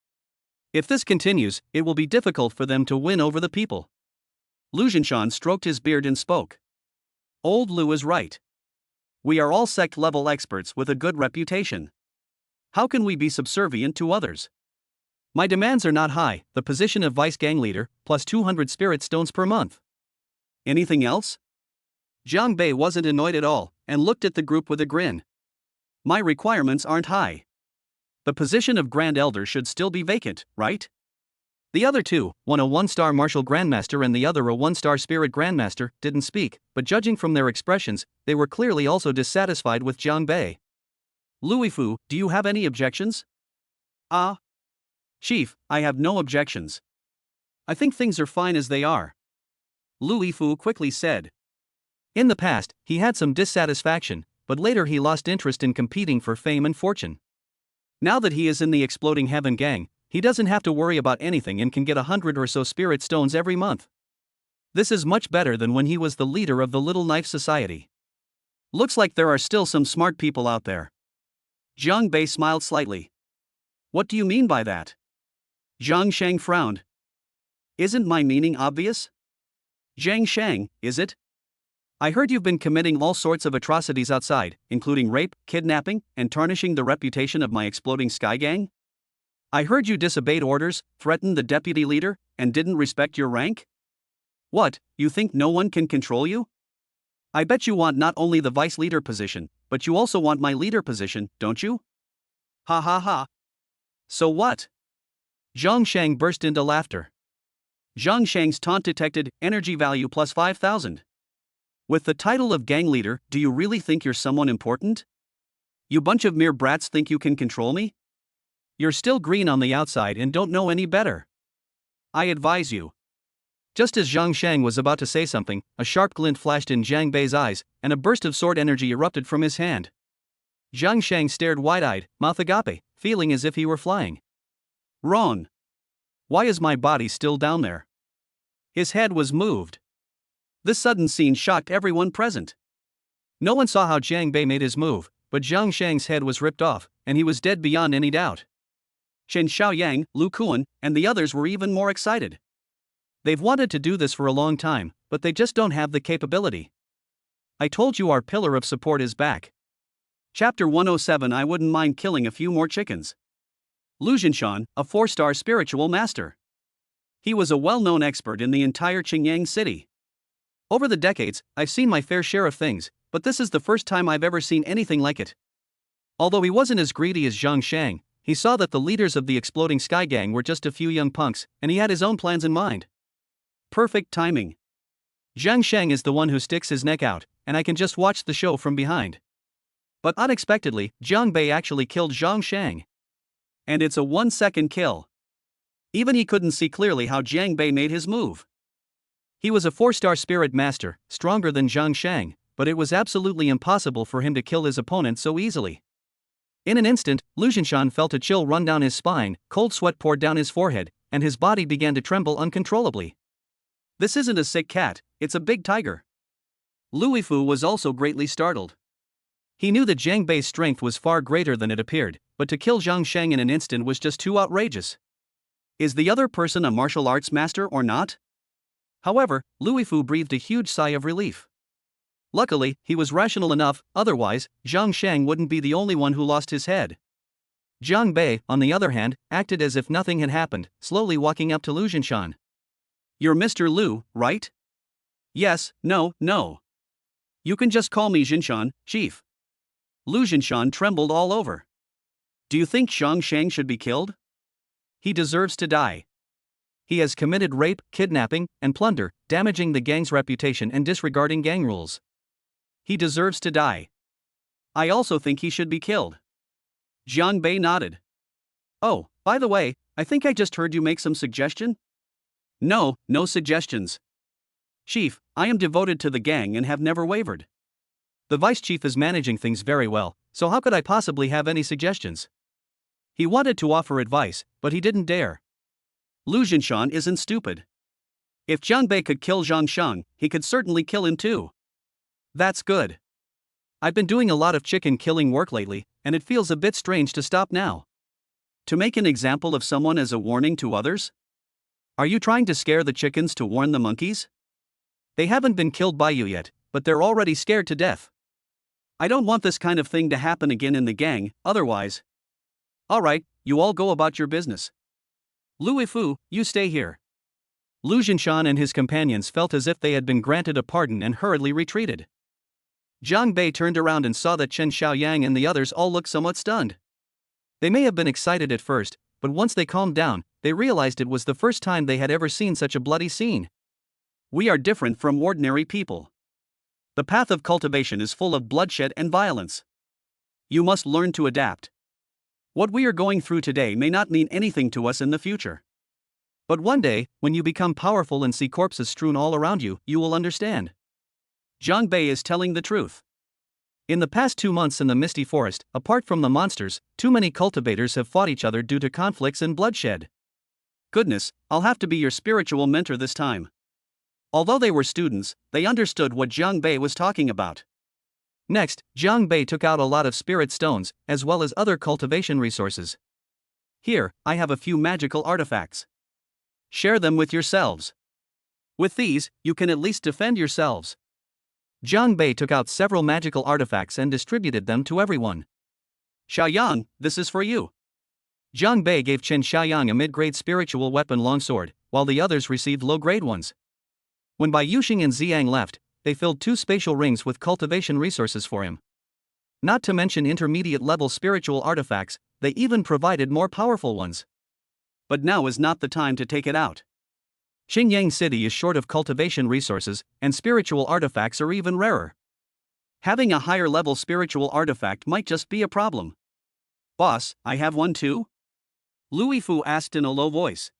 If this continues, it will be difficult for them to win over the people. Lu Jinshan stroked his beard and spoke. Old Lu is right. We are all sect-level experts with a good reputation. How can we be subservient to others? My demands are not high, the position of vice gang leader, plus 200 spirit stones per month. Anything else? Jiang Bei wasn't annoyed at all, and looked at the group with a grin. My requirements aren't high. The position of Grand Elder should still be vacant, right? The other two, one a 1-star Martial Grandmaster and the other a 1-star Spirit Grandmaster, didn't speak, but judging from their expressions, they were clearly also dissatisfied with Jiang Bei. Louis Fu, do you have any objections? Chief, I have no objections. I think things are fine as they are. Louis Fu quickly said. In the past, he had some dissatisfaction, but later he lost interest in competing for fame and fortune. Now that he is in the Exploding Heaven gang, he doesn't have to worry about anything and can get 100 or so spirit stones every month. This is much better than when he was the leader of the Little Knife Society. Looks like there are still some smart people out there. Jiang Bei smiled slightly. What do you mean by that? Zhang Shang frowned. Isn't my meaning obvious? Zhang Shang, is it? I heard you've been committing all sorts of atrocities outside, including rape, kidnapping, and tarnishing the reputation of my Exploding Sky Gang? I heard you disobeyed orders, threatened the deputy leader, and didn't respect your rank? What, you think no one can control you? I bet you want not only the vice leader position, but you also want my leader position, don't you? Ha ha ha. So what? Zhang Shang burst into laughter. Zhang Shang's taunt detected, energy value plus 5,000. With the title of gang leader, do you really think you're someone important? You bunch of mere brats think you can control me? You're still green on the outside and don't know any better. I advise you. Just as Zhang Shang was about to say something, a sharp glint flashed in Jiang Bei's eyes, and a burst of sword energy erupted from his hand. Zhang Shang stared wide-eyed, mouth agape, feeling as if he were flying. Wrong. Why is my body still down there? His head was moved. This sudden scene shocked everyone present. No one saw how Jiang Bei made his move, but Zhang Shang's head was ripped off, and he was dead beyond any doubt. Shen Xiaoyang, Lu Kuan, and the others were even more excited. They've wanted to do this for a long time, but they just don't have the capability. I told you our pillar of support is back. Chapter 107. I wouldn't mind killing a few more chickens. Lu Jinshan, a 4-star spiritual master. He was a well-known expert in the entire Qingyang city. Over the decades, I've seen my fair share of things, but this is the first time I've ever seen anything like it. Although he wasn't as greedy as Zhang Shang, he saw that the leaders of the Exploding Sky Gang were just a few young punks, and he had his own plans in mind. Perfect timing. Zhang Shang is the one who sticks his neck out, and I can just watch the show from behind. But unexpectedly, Jiang Bei actually killed Zhang Shang. And it's a 1-second kill. Even he couldn't see clearly how Jiang Bei made his move. He was a 4-star spirit master, stronger than Zhang Shang, but it was absolutely impossible for him to kill his opponent so easily. In an instant, Lu Jinshan felt a chill run down his spine, cold sweat poured down his forehead, and his body began to tremble uncontrollably. This isn't a sick cat, it's a big tiger. Louis Fu was also greatly startled. He knew that Jiang Bei's strength was far greater than it appeared, but to kill Zhang Shang in an instant was just too outrageous. Is the other person a martial arts master or not? However, Louis Fu breathed a huge sigh of relief. Luckily, he was rational enough, otherwise, Zhang Shang wouldn't be the only one who lost his head. Jiang Bei, on the other hand, acted as if nothing had happened, slowly walking up to Lu Jinshan. You're Mr. Lu, right? Yes, no. You can just call me Jinshan, chief. Lu Jinshan trembled all over. Do you think Zhang Shang should be killed? He deserves to die. He has committed rape, kidnapping, and plunder, damaging the gang's reputation and disregarding gang rules. He deserves to die. I also think he should be killed. Jiang Bei nodded. Oh, by the way, I think I just heard you make some suggestion? No suggestions. Chief, I am devoted to the gang and have never wavered. The vice chief is managing things very well, so how could I possibly have any suggestions? He wanted to offer advice, but he didn't dare. Lu Jinshan isn't stupid. If Jiang Bei could kill Zhang Shang, he could certainly kill him too. That's good. I've been doing a lot of chicken killing work lately, and it feels a bit strange to stop now. To make an example of someone as a warning to others? Are you trying to scare the chickens to warn the monkeys? They haven't been killed by you yet, but they're already scared to death. I don't want this kind of thing to happen again in the gang, otherwise. Alright, you all go about your business. Louis Fu, you stay here. Lu Jinshan and his companions felt as if they had been granted a pardon and hurriedly retreated. Jiang Bei turned around and saw that Chen Xiaoyang and the others all looked somewhat stunned. They may have been excited at first, but once they calmed down, they realized it was the first time they had ever seen such a bloody scene. We are different from ordinary people. The path of cultivation is full of bloodshed and violence. You must learn to adapt. What we are going through today may not mean anything to us in the future. But one day, when you become powerful and see corpses strewn all around you, you will understand. Jiang Bei is telling the truth. In the past 2 months in the Misty Forest, apart from the monsters, too many cultivators have fought each other due to conflicts and bloodshed. Goodness, I'll have to be your spiritual mentor this time. Although they were students, they understood what Jiang Bei was talking about. Next, Jiang Bei took out a lot of spirit stones, as well as other cultivation resources. Here, I have a few magical artifacts. Share them with yourselves. With these, you can at least defend yourselves. Jiang Bei took out several magical artifacts and distributed them to everyone. Xiaoyang, this is for you. Jiang Bei gave Chen Xiaoyang a mid-grade spiritual weapon longsword, while the others received low-grade ones. When Bai Yuxing and Ziyang left, they filled 2 spatial rings with cultivation resources for him. Not to mention intermediate-level spiritual artifacts, they even provided more powerful ones. But now is not the time to take it out. Xingyang City is short of cultivation resources, and spiritual artifacts are even rarer. Having a higher-level spiritual artifact might just be a problem. Boss, I have one too? Louis Fu asked in a low voice.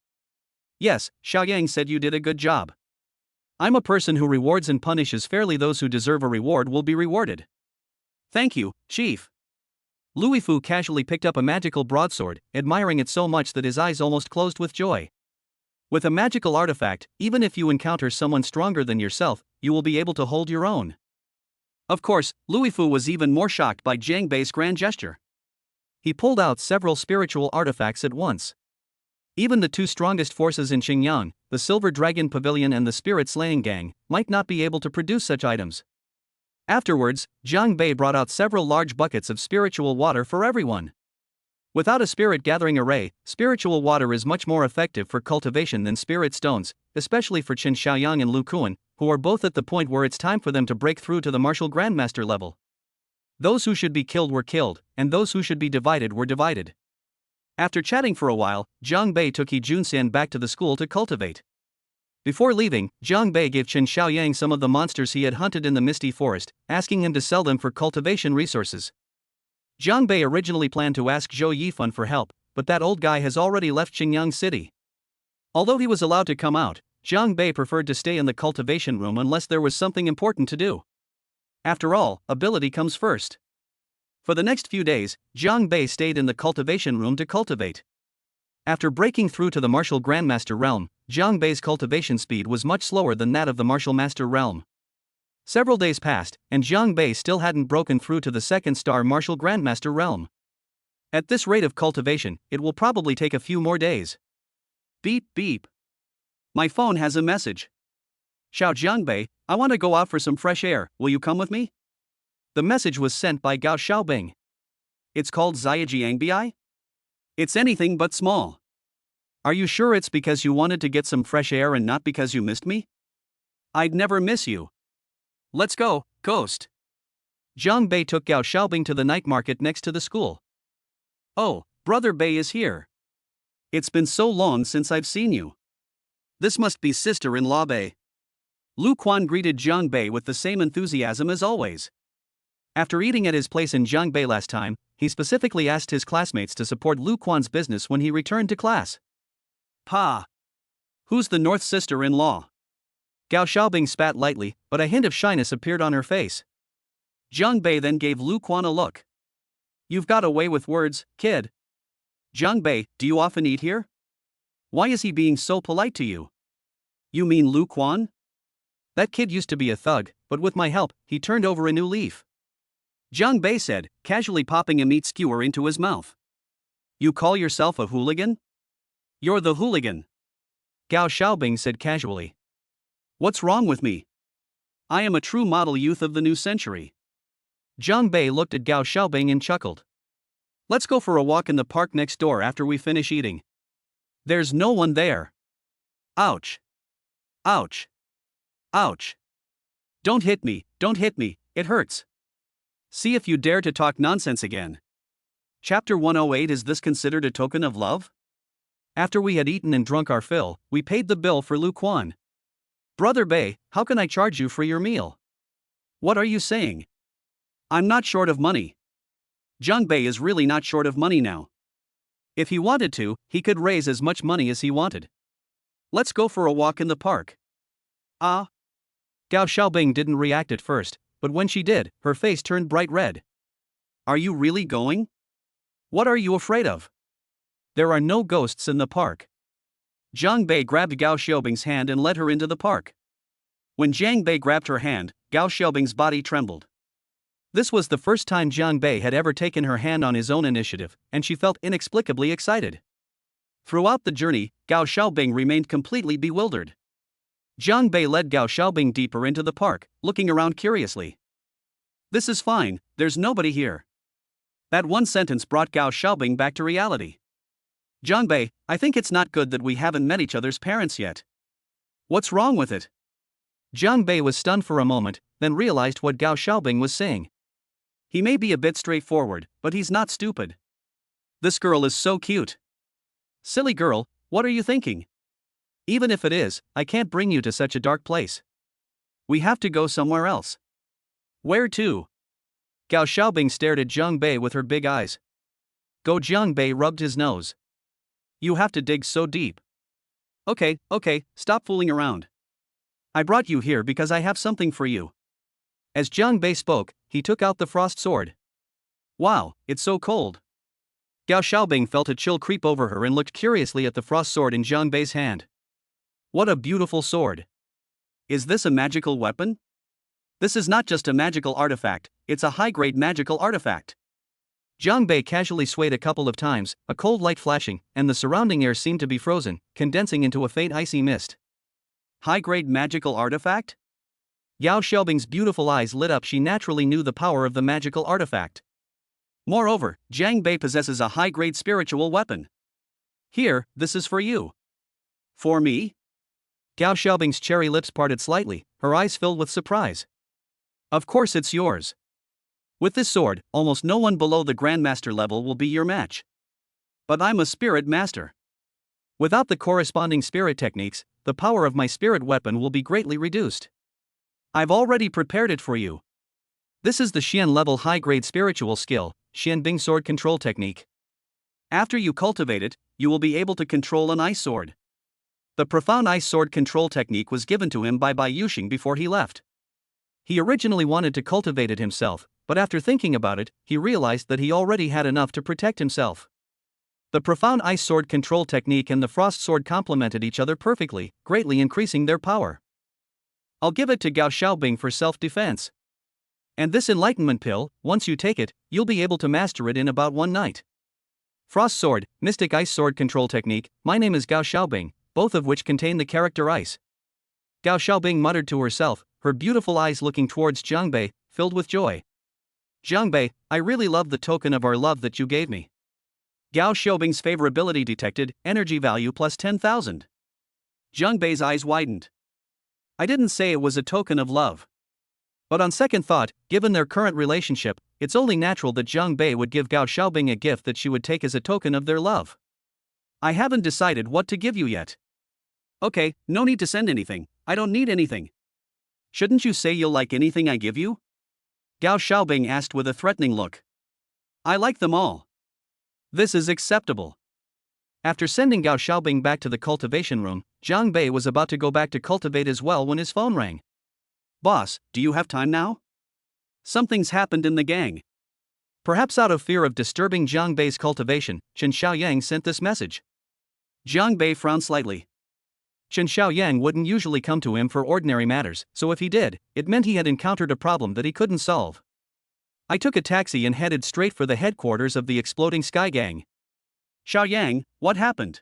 Yes, Xiaoyang said you did a good job. I'm a person who rewards and punishes fairly. Those who deserve a reward will be rewarded. Thank you, Chief. Louis Fu casually picked up a magical broadsword, admiring it so much that his eyes almost closed with joy. With a magical artifact, even if you encounter someone stronger than yourself, you will be able to hold your own. Of course, Louis Fu was even more shocked by Jiang Bei's grand gesture. He pulled out several spiritual artifacts at once. Even the 2 strongest forces in Xingyang, the Silver Dragon Pavilion and the Spirit Slaying Gang, might not be able to produce such items. Afterwards, Jiang Bei brought out several large buckets of spiritual water for everyone. Without a spirit gathering array, spiritual water is much more effective for cultivation than spirit stones, especially for Chen Xiaoyang and Lu Kuan, who are both at the point where it's time for them to break through to the martial grandmaster level. Those who should be killed were killed, and those who should be divided were divided. After chatting for a while, Jiang Bei took He Junxian back to the school to cultivate. Before leaving, Jiang Bei gave Chen Xiaoyang some of the monsters he had hunted in the Misty Forest, asking him to sell them for cultivation resources. Jiang Bei originally planned to ask Zhou Yifan for help, but that old guy has already left Xingyang City. Although he was allowed to come out, Jiang Bei preferred to stay in the cultivation room unless there was something important to do. After all, ability comes first. For the next few days, Jiang Bei stayed in the cultivation room to cultivate. After breaking through to the martial grandmaster realm, Jiang Bei's cultivation speed was much slower than that of the martial master realm. Several days passed, and Jiang Bei still hadn't broken through to the 2nd-star martial grandmaster realm. At this rate of cultivation, it will probably take a few more days. Beep beep. My phone has a message. Xiao Jiang Bei, I want to go out for some fresh air, will you come with me? The message was sent by Gao Xiaobing. It's called Ziajiang Bi? It's anything but small. Are you sure it's because you wanted to get some fresh air and not because you missed me? I'd never miss you. Let's go, Ghost. Jiang Bei took Gao Xiaobing to the night market next to the school. Oh, Brother Bei is here. It's been so long since I've seen you. This must be sister-in-law Bei. Lu Kuan greeted Jiang Bei with the same enthusiasm as always. After eating at his place in Jiangbei last time, he specifically asked his classmates to support Lu Kuan's business when he returned to class. Pa! Who's the North sister-in-law? Gao Xiaobing spat lightly, but a hint of shyness appeared on her face. Jiang Bei then gave Lu Kuan a look. You've got a way with words, kid. Jiang Bei, do you often eat here? Why is he being so polite to you? You mean Lu Kuan? That kid used to be a thug, but with my help, he turned over a new leaf. Jiang Bei said, casually popping a meat skewer into his mouth. You call yourself a hooligan? You're the hooligan. Gao Xiaobing said casually. What's wrong with me? I am a true model youth of the new century. Jiang Bei looked at Gao Xiaobing and chuckled. Let's go for a walk in the park next door after we finish eating. There's no one there. Ouch. Ouch. Ouch. Don't hit me, it hurts. See if you dare to talk nonsense again. Chapter 108. Is this considered a token of love? After we had eaten and drunk our fill, we paid the bill for Lu Quan. Brother Bei, how can I charge you for your meal? What are you saying? I'm not short of money. Jiang Bei is really not short of money now. If he wanted to, he could raise as much money as he wanted. Let's go for a walk in the park. Ah. Gao Xiaobing didn't react at first, but when she did, her face turned bright red. Are you really going? What are you afraid of? There are no ghosts in the park. Jiang Bei grabbed Gao Xiaobing's hand and led her into the park. When Jiang Bei grabbed her hand, Gao Xiaobing's body trembled. This was the first time Jiang Bei had ever taken her hand on his own initiative, and she felt inexplicably excited. Throughout the journey, Gao Xiaobing remained completely bewildered. Jiang Bei led Gao Xiaobing deeper into the park, looking around curiously. This is fine, there's nobody here. That one sentence brought Gao Xiaobing back to reality. Jiang Bei, I think it's not good that we haven't met each other's parents yet. What's wrong with it? Jiang Bei was stunned for a moment, then realized what Gao Xiaobing was saying. He may be a bit straightforward, but he's not stupid. This girl is so cute. Silly girl, what are you thinking? Even if it is, I can't bring you to such a dark place. We have to go somewhere else. Where to? Gao Xiaobing stared at Jiang Bei with her big eyes. Jiang Bei rubbed his nose. You have to dig so deep. Okay, stop fooling around. I brought you here because I have something for you. As Jiang Bei spoke, he took out the frost sword. Wow, it's so cold. Gao Xiaobing felt a chill creep over her and looked curiously at the frost sword in Jiang Bei's hand. What a beautiful sword. Is this a magical weapon? This is not just a magical artifact, it's a high-grade magical artifact. Jiang Bei casually swayed a couple of times, a cold light flashing, and the surrounding air seemed to be frozen, condensing into a faint icy mist. High-grade magical artifact? Gao Xiaobing's beautiful eyes lit up. She naturally knew the power of the magical artifact. Moreover, Jiang Bei possesses a high-grade spiritual weapon. Here, this is for you. For me? Gao Xiaobing's cherry lips parted slightly, her eyes filled with surprise. Of course it's yours. With this sword, almost no one below the Grandmaster level will be your match. But I'm a spirit master. Without the corresponding spirit techniques, the power of my spirit weapon will be greatly reduced. I've already prepared it for you. This is the Xian level high-grade spiritual skill, Xian Bing sword control technique. After you cultivate it, you will be able to control an ice sword. The profound ice sword control technique was given to him by Bai Yuxing before he left. He originally wanted to cultivate it himself, but after thinking about it, he realized that he already had enough to protect himself. The profound ice sword control technique and the frost sword complemented each other perfectly, greatly increasing their power. I'll give it to Gao Xiaobing for self-defense. And this enlightenment pill, once you take it, you'll be able to master it in about one night. Frost sword, mystic ice sword control technique. My name is Gao Xiaobing, both of which contain the character ice. Gao Xiaobing muttered to herself, her beautiful eyes looking towards Jiang Bei, filled with joy. Jiang Bei, I really love the token of our love that you gave me. Gao Xiaobing's favorability detected, energy value plus 10,000. Jiang Bei's eyes widened. I didn't say it was a token of love. But on second thought, given their current relationship, it's only natural that Jiang Bei would give Gao Xiaobing a gift that she would take as a token of their love. I haven't decided what to give you yet. Okay, no need to send anything, I don't need anything. Shouldn't you say you'll like anything I give you? Gao Xiaobing asked with a threatening look. I like them all. This is acceptable. After sending Gao Xiaobing back to the cultivation room, Jiang Bei was about to go back to cultivate as well when his phone rang. Boss, do you have time now? Something's happened in the gang. Perhaps out of fear of disturbing Jiang Bei's cultivation, Chen Xiaoyang sent this message. Jiang Bei frowned slightly. Chen Xiaoyang wouldn't usually come to him for ordinary matters, so if he did, it meant he had encountered a problem that he couldn't solve. I took a taxi and headed straight for the headquarters of the Exploding Sky Gang. Xiaoyang, what happened?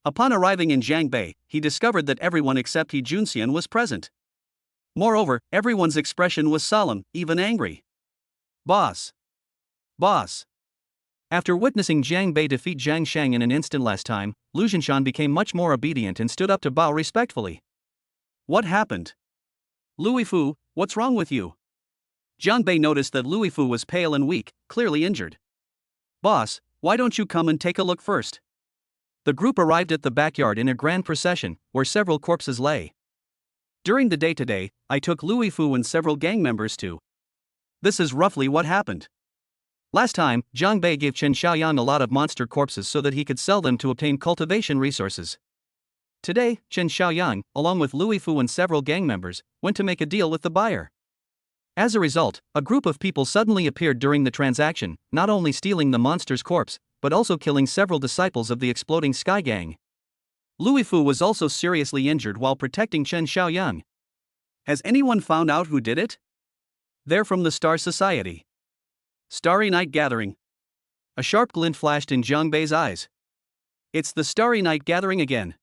Upon arriving in Jiangbei, he discovered that everyone except He Junxian was present. Moreover, everyone's expression was solemn, even angry. Boss. Boss. After witnessing Jiang Bei defeat Zhang Shang in an instant last time, Lu Zhinshan became much more obedient and stood up to bow respectfully. What happened? Louis Fu, what's wrong with you? Jiang Bei noticed that Louis Fu was pale and weak, clearly injured. Boss, why don't you come and take a look first? The group arrived at the backyard in a grand procession, where several corpses lay. During the day today, I took Louis Fu and several gang members to. This is roughly what happened. Last time, Jiang Bei gave Chen Xiaoyang a lot of monster corpses so that he could sell them to obtain cultivation resources. Today, Chen Xiaoyang, along with Louis Fu and several gang members, went to make a deal with the buyer. As a result, a group of people suddenly appeared during the transaction, not only stealing the monster's corpse, but also killing several disciples of the exploding Sky Gang. Louis Fu was also seriously injured while protecting Chen Xiaoyang. Has anyone found out who did it? They're from the Star Society. Starry Night Gathering. A sharp glint flashed in Jiang Bei's eyes. It's the Starry Night Gathering again.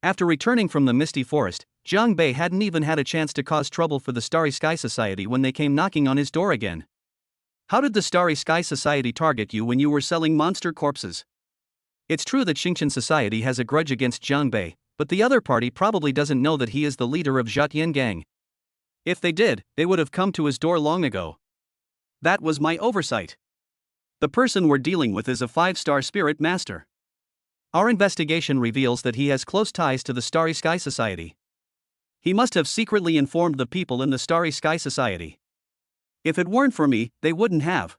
After returning from the misty forest, Jiang Bei hadn't even had a chance to cause trouble for the Starry Sky Society when they came knocking on his door again. How did the Starry Sky Society target you when you were selling monster corpses? It's true that Xingqian Society has a grudge against Jiang Bei, but the other party probably doesn't know that he is the leader of Zhatian Gang. If they did, they would have come to his door long ago. That was my oversight. The person we're dealing with is a 5-star spirit master. Our investigation reveals that he has close ties to the Starry Sky Society. He must have secretly informed the people in the Starry Sky Society. If it weren't for me, they wouldn't have.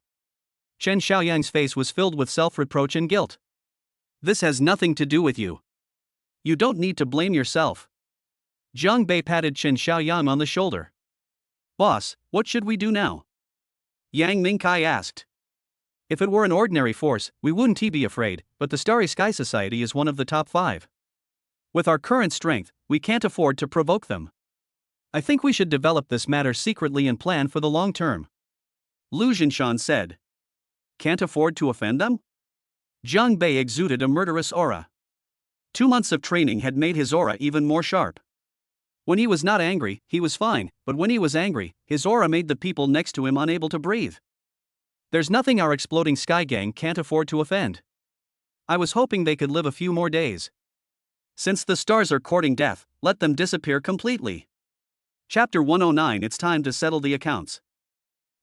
Chen Xiaoyang's face was filled with self-reproach and guilt. This has nothing to do with you. You don't need to blame yourself. Jiang Bei patted Chen Xiaoyang on the shoulder. Boss, what should we do now? Yang Mingkai asked. If it were an ordinary force, we wouldn't be afraid, but the Starry Sky Society is one of the top 5. With our current strength, we can't afford to provoke them. I think we should develop this matter secretly and plan for the long term. Lu Zhinshan said. Can't afford to offend them? Jiang Bei exuded a murderous aura. 2 months of training had made his aura even more sharp. When he was not angry, he was fine, but when he was angry, his aura made the people next to him unable to breathe. There's nothing our exploding Sky Gang can't afford to offend. I was hoping they could live a few more days. Since the stars are courting death, let them disappear completely. Chapter 109. It's time to settle the accounts.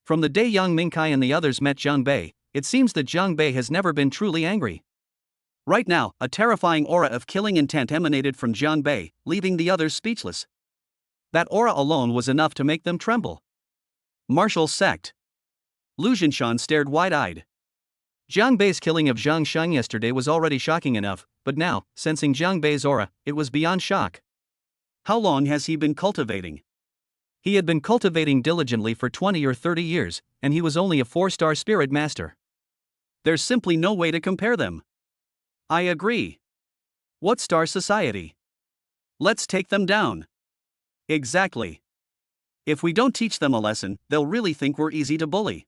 From the day Yang Mingkai and the others met Jiang Bei, it seems that Jiang Bei has never been truly angry. Right now, a terrifying aura of killing intent emanated from Jiang Bei, leaving the others speechless. That aura alone was enough to make them tremble. Martial sect. Lu Zhinshan stared wide-eyed. Jiang Bei's killing of Zhang Shang yesterday was already shocking enough, but now, sensing Jiang Bei's aura, it was beyond shock. How long has he been cultivating? He had been cultivating diligently for 20 or 30 years, and he was only a 4-star spirit master. There's simply no way to compare them. I agree. What Star Society? Let's take them down. Exactly. If we don't teach them a lesson, they'll really think we're easy to bully.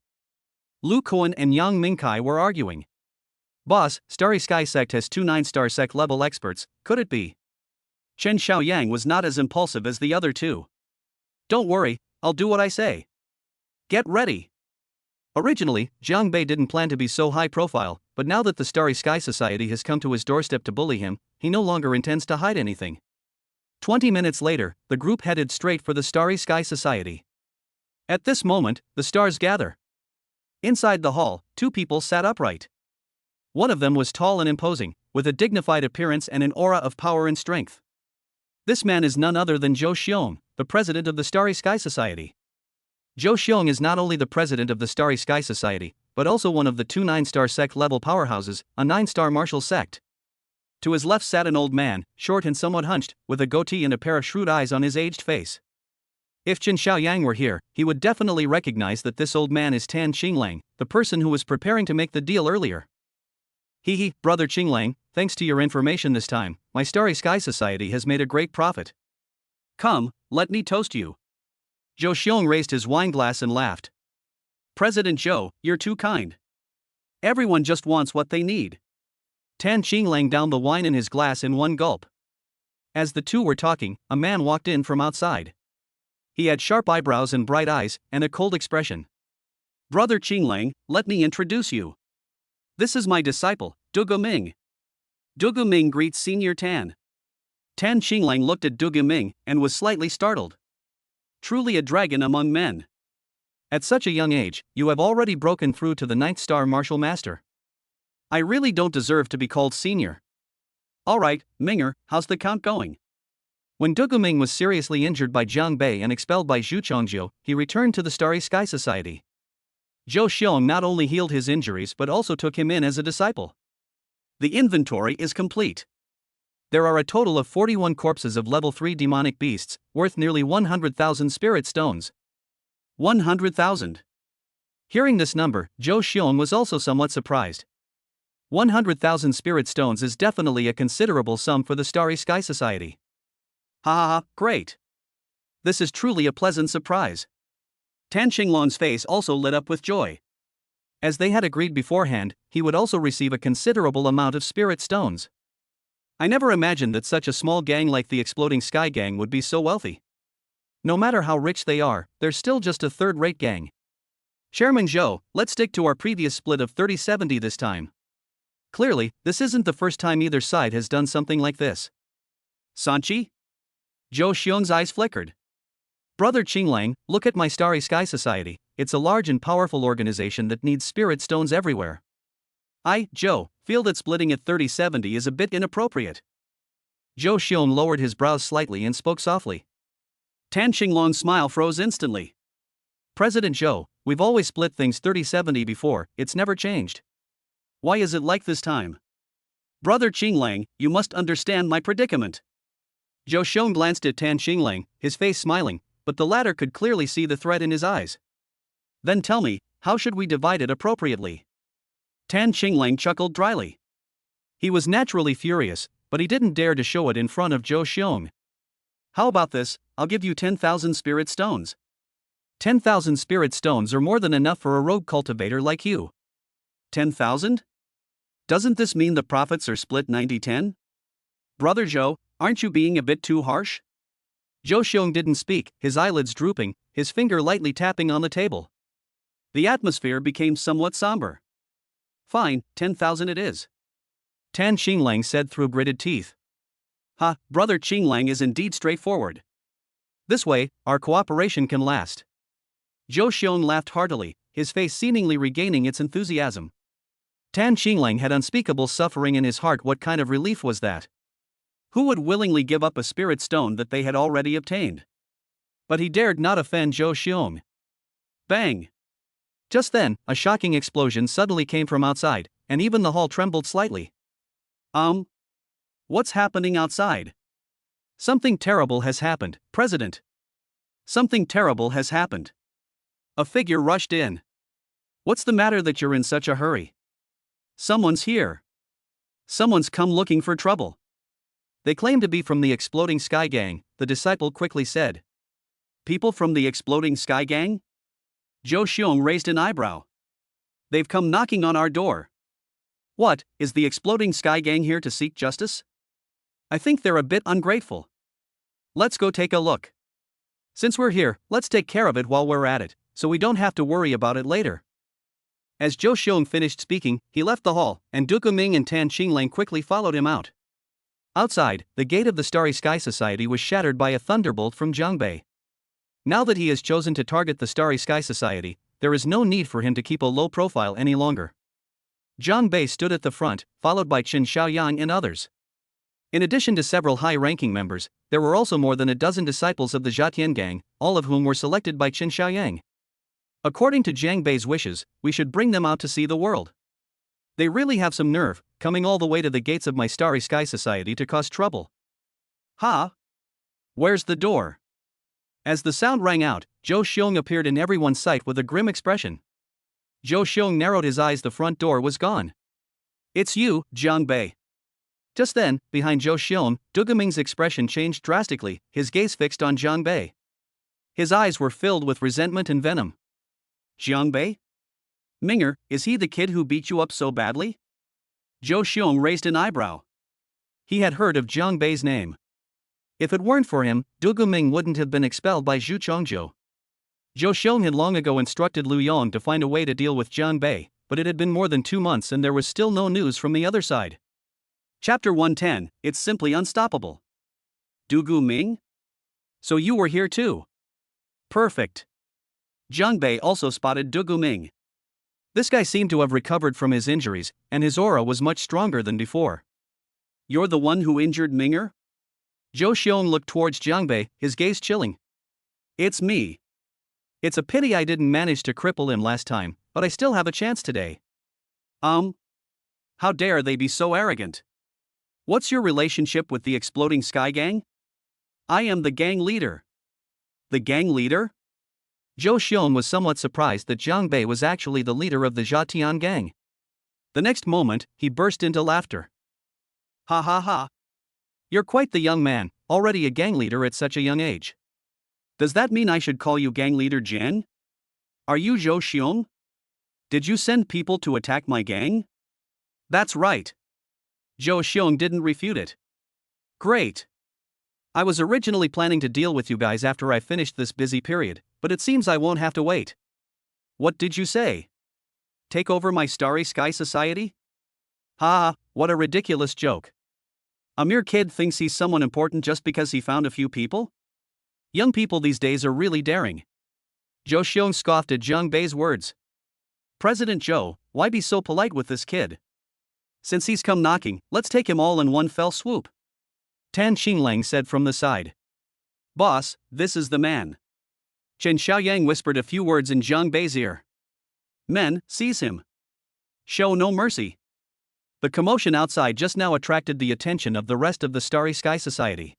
Lu Kuan and Yang Mingkai were arguing. Boss, Starry Sky Sect has 2 9-star sect level experts, could it be? Chen Xiaoyang was not as impulsive as the other two. Don't worry, I'll do what I say. Get ready. Originally, Jiang Bei didn't plan to be so high profile, but now that the Starry Sky Society has come to his doorstep to bully him, he no longer intends to hide anything. 20 minutes later, the group headed straight for the Starry Sky Society. At this moment, the stars gather. Inside the hall, 2 people sat upright. One of them was tall and imposing, with a dignified appearance and an aura of power and strength. This man is none other than Zhou Xiong, the president of the Starry Sky Society. Zhou Xiong is not only the president of the Starry Sky Society, but also one of the 2 9-star sect level powerhouses, a 9-star martial sect. To his left sat an old man, short and somewhat hunched, with a goatee and a pair of shrewd eyes on his aged face. If Chen Xiaoyang were here, he would definitely recognize that this old man is Tan Qinglang, the person who was preparing to make the deal earlier. Hee, brother Qinglang, thanks to your information this time, my Starry Sky Society has made a great profit. Come, let me toast you. Zhou Xiong raised his wine glass and laughed. President Zhou, you're too kind. Everyone just wants what they need. Tan Qinglang downed the wine in his glass in one gulp. As the two were talking, a man walked in from outside. He had sharp eyebrows and bright eyes, and a cold expression. Brother Qinglang, let me introduce you. This is my disciple, Dugu Ming. Dugu Ming greets Senior Tan. Tan Qinglang looked at Dugu Ming and was slightly startled. Truly a dragon among men. At such a young age, you have already broken through to the 9th star martial master. I really don't deserve to be called senior. Alright, Minger, how's the count going? When Dugu Ming was seriously injured by Jiang Bei and expelled by Zhu Chongzhou, he returned to the Starry Sky Society. Zhou Xiong not only healed his injuries but also took him in as a disciple. The inventory is complete. There are a total of 41 corpses of level 3 demonic beasts, worth nearly 100,000 spirit stones. 100,000. Hearing this number, Zhou Xiong was also somewhat surprised. 100,000 spirit stones is definitely a considerable sum for the Starry Sky Society. Ha ha ha, great. This is truly a pleasant surprise. Tan Xinglong's face also lit up with joy. As they had agreed beforehand, he would also receive a considerable amount of spirit stones. I never imagined that such a small gang like the Exploding Sky Gang would be so wealthy. No matter how rich they are, they're still just a third-rate gang. Chairman Zhou, let's stick to our previous split of 30-70 this time. Clearly, this isn't the first time either side has done something like this. Sanchi? Zhou Xiong's eyes flickered. Brother Qinglang, look at my Starry Sky Society. It's a large and powerful organization that needs spirit stones everywhere. Zhou, feel that splitting at 30-70 is a bit inappropriate. Zhou Xiong lowered his brows slightly and spoke softly. Tan Xinglong's smile froze instantly. President Zhou, we've always split things 30-70 before, it's never changed. Why is it like this time? Brother Qinglang, you must understand my predicament. Zhou Xiong glanced at Tan Xinglang, his face smiling, but the latter could clearly see the threat in his eyes. Then tell me, how should we divide it appropriately? Tan Xinglang chuckled dryly. He was naturally furious, but he didn't dare to show it in front of Zhou Xiong. How about this? I'll give you 10,000 spirit stones. 10,000 spirit stones are more than enough for a rogue cultivator like you. 10,000? Doesn't this mean the profits are split 90-10? Brother Zhou, aren't you being a bit too harsh? Zhou Xiong didn't speak, his eyelids drooping, his finger lightly tapping on the table. The atmosphere became somewhat somber. Fine, 10,000 it is. Tan Xinglang said through gritted teeth. Ha, Brother Qinglang is indeed straightforward. This way, our cooperation can last. Zhou Xiong laughed heartily, his face seemingly regaining its enthusiasm. Tan Xinglang had unspeakable suffering in his heart. What kind of relief was that? Who would willingly give up a spirit stone that they had already obtained? But he dared not offend Zhou Xiong. Bang! Just then, a shocking explosion suddenly came from outside, and even the hall trembled slightly. What's happening outside? Something terrible has happened, President. Something terrible has happened. A figure rushed in. What's the matter that you're in such a hurry? Someone's here. Someone's come looking for trouble. They claim to be from the Exploding Sky Gang, the disciple quickly said. People from the Exploding Sky Gang? Zhou Xiong raised an eyebrow. They've come knocking on our door. What, is the Exploding Sky Gang here to seek justice? I think they're a bit ungrateful. Let's go take a look. Since we're here, let's take care of it while we're at it, so we don't have to worry about it later. As Zhou Xiong finished speaking, he left the hall, and Dugu Ming and Tan Xinglang quickly followed him out. Outside, the gate of the Starry Sky Society was shattered by a thunderbolt from Jiang Bei. Now that he has chosen to target the Starry Sky Society, there is no need for him to keep a low profile any longer. Jiang Bei stood at the front, followed by Qin Shaoyang and others. In addition to several high-ranking members, there were also more than a dozen disciples of the Zhatian gang, all of whom were selected by Qin Shaoyang. According to Jiang Bei's wishes, we should bring them out to see the world. They really have some nerve, coming all the way to the gates of my Starry Sky Society to cause trouble. Ha! Where's the door? As the sound rang out, Zhou Xiong appeared in everyone's sight with a grim expression. Zhou Xiong narrowed his eyes. The front door was gone. It's you, Jiang Bei. Just then, behind Zhou Xiong, Dugu Ming's expression changed drastically, his gaze fixed on Jiang Bei. His eyes were filled with resentment and venom. Jiang Bei? Minger, is he the kid who beat you up so badly? Zhou Xiong raised an eyebrow. He had heard of Jiang Bei's name. If it weren't for him, Dugu Ming wouldn't have been expelled by Zhu Chongzhou. Zhou Xiong had long ago instructed Lu Yong to find a way to deal with Jiang Bei, but it had been more than 2 months and there was still no news from the other side. Chapter 110, It's Simply Unstoppable. Dugu Ming? So you were here too. Perfect. Jiang Bei also spotted Dugu Ming. This guy seemed to have recovered from his injuries, and his aura was much stronger than before. You're the one who injured Minger? Zhou Xiong looked towards Jiang Bei, his gaze chilling. It's me. It's a pity I didn't manage to cripple him last time, but I still have a chance today. How dare they be so arrogant? What's your relationship with the Exploding Sky Gang? I am the gang leader. The gang leader? Zhou Xiong was somewhat surprised that Jiang Bei was actually the leader of the Zhatian gang. The next moment, he burst into laughter. Ha ha ha. You're quite the young man, already a gang leader at such a young age. Does that mean I should call you gang leader Jian? Are you Zhou Xiong? Did you send people to attack my gang? That's right. Zhou Xiong didn't refute it. Great. I was originally planning to deal with you guys after I finished this busy period, but it seems I won't have to wait. What did you say? Take over my Starry Sky Society? Ha, what a ridiculous joke. A mere kid thinks he's someone important just because he found a few people? Young people these days are really daring. Zhou Xiong scoffed at Jiang Bei's words. President Zhou, why be so polite with this kid? Since he's come knocking, let's take him all in one fell swoop. Tan Qinglang said from the side. Boss, this is the man. Chen Xiaoyang whispered a few words in Jiang Bei's ear. Men, seize him. Show no mercy. The commotion outside just now attracted the attention of the rest of the Starry Sky Society.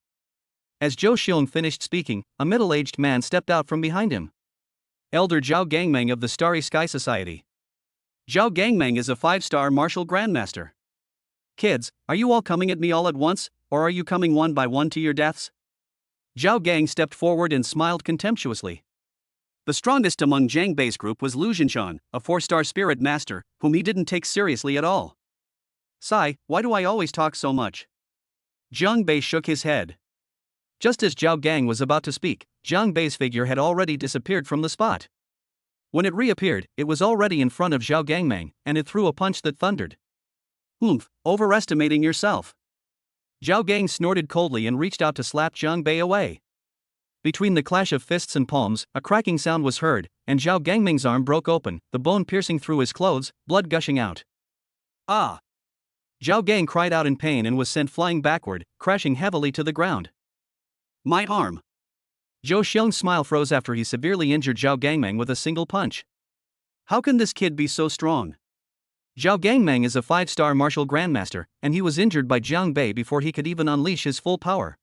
As Zhou Xiong finished speaking, a middle-aged man stepped out from behind him. Elder Zhao Gangmeng of the Starry Sky Society. Zhao Gangmeng is a 5-star martial grandmaster. Kids, are you all coming at me all at once, or are you coming one by one to your deaths? Zhao Gang stepped forward and smiled contemptuously. The strongest among Jiang Bei's group was Lu Jinshan, a 4-star spirit master, whom he didn't take seriously at all. Sigh, why do I always talk so much? Jiang Bei shook his head. Just as Zhao Gang was about to speak, Jiang Bei's figure had already disappeared from the spot. When it reappeared, it was already in front of Zhao Gangmeng, and it threw a punch that thundered. Overestimating yourself. Zhao Gang snorted coldly and reached out to slap Jiang Bei away. Between the clash of fists and palms, a cracking sound was heard, and Zhao Gangmeng's arm broke open, the bone piercing through his clothes, blood gushing out. Ah! Zhao Gang cried out in pain and was sent flying backward, crashing heavily to the ground. My arm. Zhou Xiong's smile froze after he severely injured Zhao Gangmeng with a single punch. How can this kid be so strong? Zhao Gangmeng is a 5-star martial grandmaster, and he was injured by Jiang Bei before he could even unleash his full power.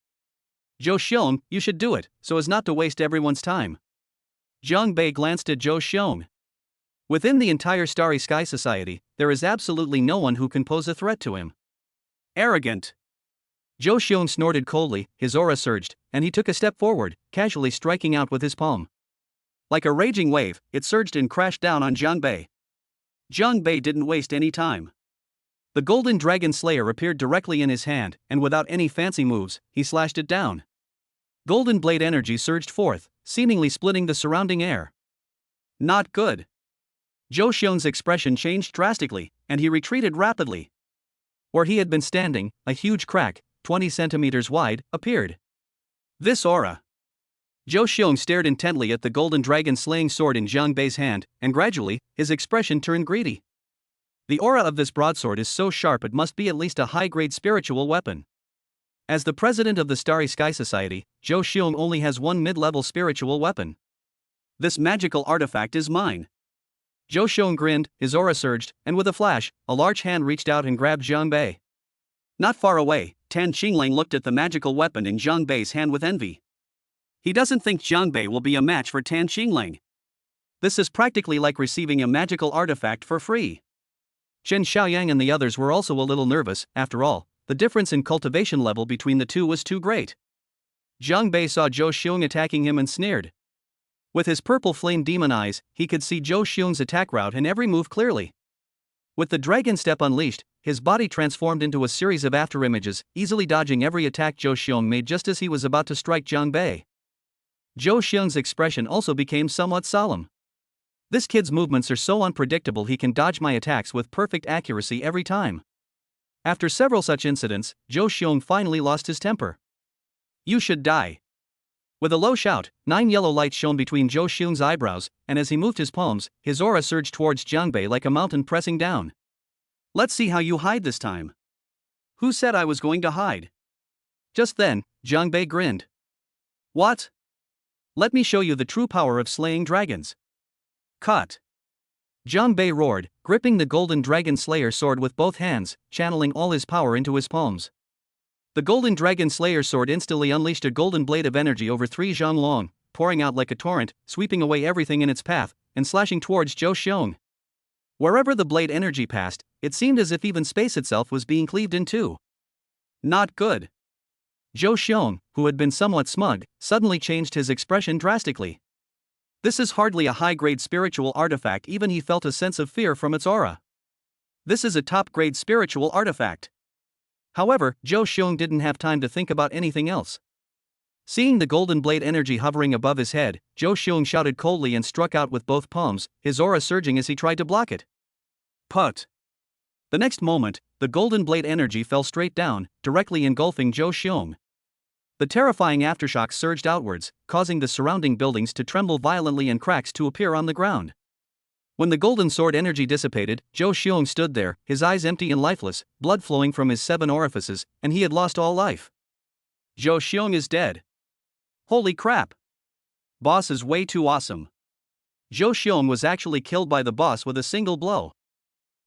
Zhou Xiong, you should do it, so as not to waste everyone's time. Jiang Bei glanced at Zhou Xiong. Within the entire Starry Sky Society, there is absolutely no one who can pose a threat to him. Arrogant. Zhou Xiong snorted coldly, his aura surged, and he took a step forward, casually striking out with his palm. Like a raging wave, it surged and crashed down on Jiang Bei. Jiang Bei didn't waste any time. The Golden Dragon Slayer appeared directly in his hand, and without any fancy moves, he slashed it down. Golden Blade energy surged forth, seemingly splitting the surrounding air. Not good. Zhou Xiong's expression changed drastically, and he retreated rapidly. Where he had been standing, a huge crack, 20 centimeters wide, appeared. This aura. Zhou Xiong stared intently at the golden dragon slaying sword in Jiang Bei's hand, and gradually, his expression turned greedy. The aura of this broadsword is so sharp it must be at least a high-grade spiritual weapon. As the president of the Starry Sky Society, Zhou Xiong only has one mid-level spiritual weapon. This magical artifact is mine. Zhou Xiong grinned, his aura surged, and with a flash, a large hand reached out and grabbed Jiang Bei. Not far away, Tan Qinglang looked at the magical weapon in Jiang Bei's hand with envy. He doesn't think Jiang Bei will be a match for Tan Qinglang. This is practically like receiving a magical artifact for free. Chen Xiaoyang and the others were also a little nervous. After all, the difference in cultivation level between the two was too great. Jiang Bei saw Zhou Xiong attacking him and sneered. With his purple flame demon eyes, he could see Zhou Xiong's attack route and every move clearly. With the dragon step unleashed, his body transformed into a series of afterimages, easily dodging every attack Zhou Xiong made just as he was about to strike Jiang Bei. Zhou Xiong's expression also became somewhat solemn. This kid's movements are so unpredictable he can dodge my attacks with perfect accuracy every time. After several such incidents, Zhou Xiong finally lost his temper. You should die. With a low shout, 9 yellow lights shone between Zhou Xiong's eyebrows, and as he moved his palms, his aura surged towards Jiang Bei like a mountain pressing down. Let's see how you hide this time. Who said I was going to hide? Just then, Jiang Bei grinned. What? Let me show you the true power of slaying dragons. Cut. Jiang Bei roared, gripping the golden dragon slayer sword with both hands, channeling all his power into his palms. The golden dragon slayer sword instantly unleashed a golden blade of energy over 3 zhang long, pouring out like a torrent, sweeping away everything in its path, and slashing towards Zhou Xiong. Wherever the blade energy passed, it seemed as if even space itself was being cleaved in two. Not good. Zhou Xiong, who had been somewhat smug, suddenly changed his expression drastically. This is hardly a high-grade spiritual artifact, even he felt a sense of fear from its aura. This is a top-grade spiritual artifact. However, Zhou Xiong didn't have time to think about anything else. Seeing the golden blade energy hovering above his head, Zhou Xiong shouted coldly and struck out with both palms, his aura surging as he tried to block it. Put. The next moment, the golden blade energy fell straight down, directly engulfing Zhou Xiong. The terrifying aftershocks surged outwards, causing the surrounding buildings to tremble violently and cracks to appear on the ground. When the golden sword energy dissipated, Zhou Xiong stood there, his eyes empty and lifeless, blood flowing from his 7 orifices, and he had lost all life. Zhou Xiong is dead. Holy crap. Boss is way too awesome. Zhou Xiong was actually killed by the boss with a single blow.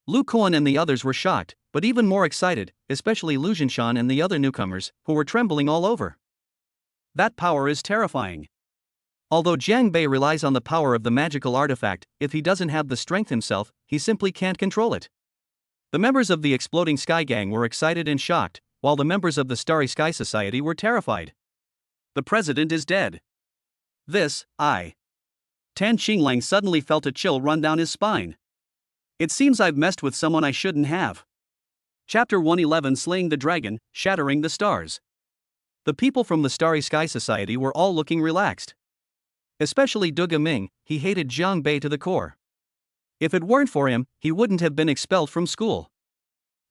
Lu Kuan and the others were shocked, but even more excited, especially Lu Jinshan and the other newcomers, who were trembling all over. That power is terrifying. Although Jiang Bei relies on the power of the magical artifact, if he doesn't have the strength himself, he simply can't control it. The members of the Exploding Sky Gang were excited and shocked, while the members of the Starry Sky Society were terrified. The president is dead. Tan Qinglang suddenly felt a chill run down his spine. It seems I've messed with someone I shouldn't have. Chapter 111, Slaying the Dragon, Shattering the Stars. The people from the Starry Sky Society were all looking relaxed. Especially Duga Ming, he hated Jiang Bei to the core. If it weren't for him, he wouldn't have been expelled from school.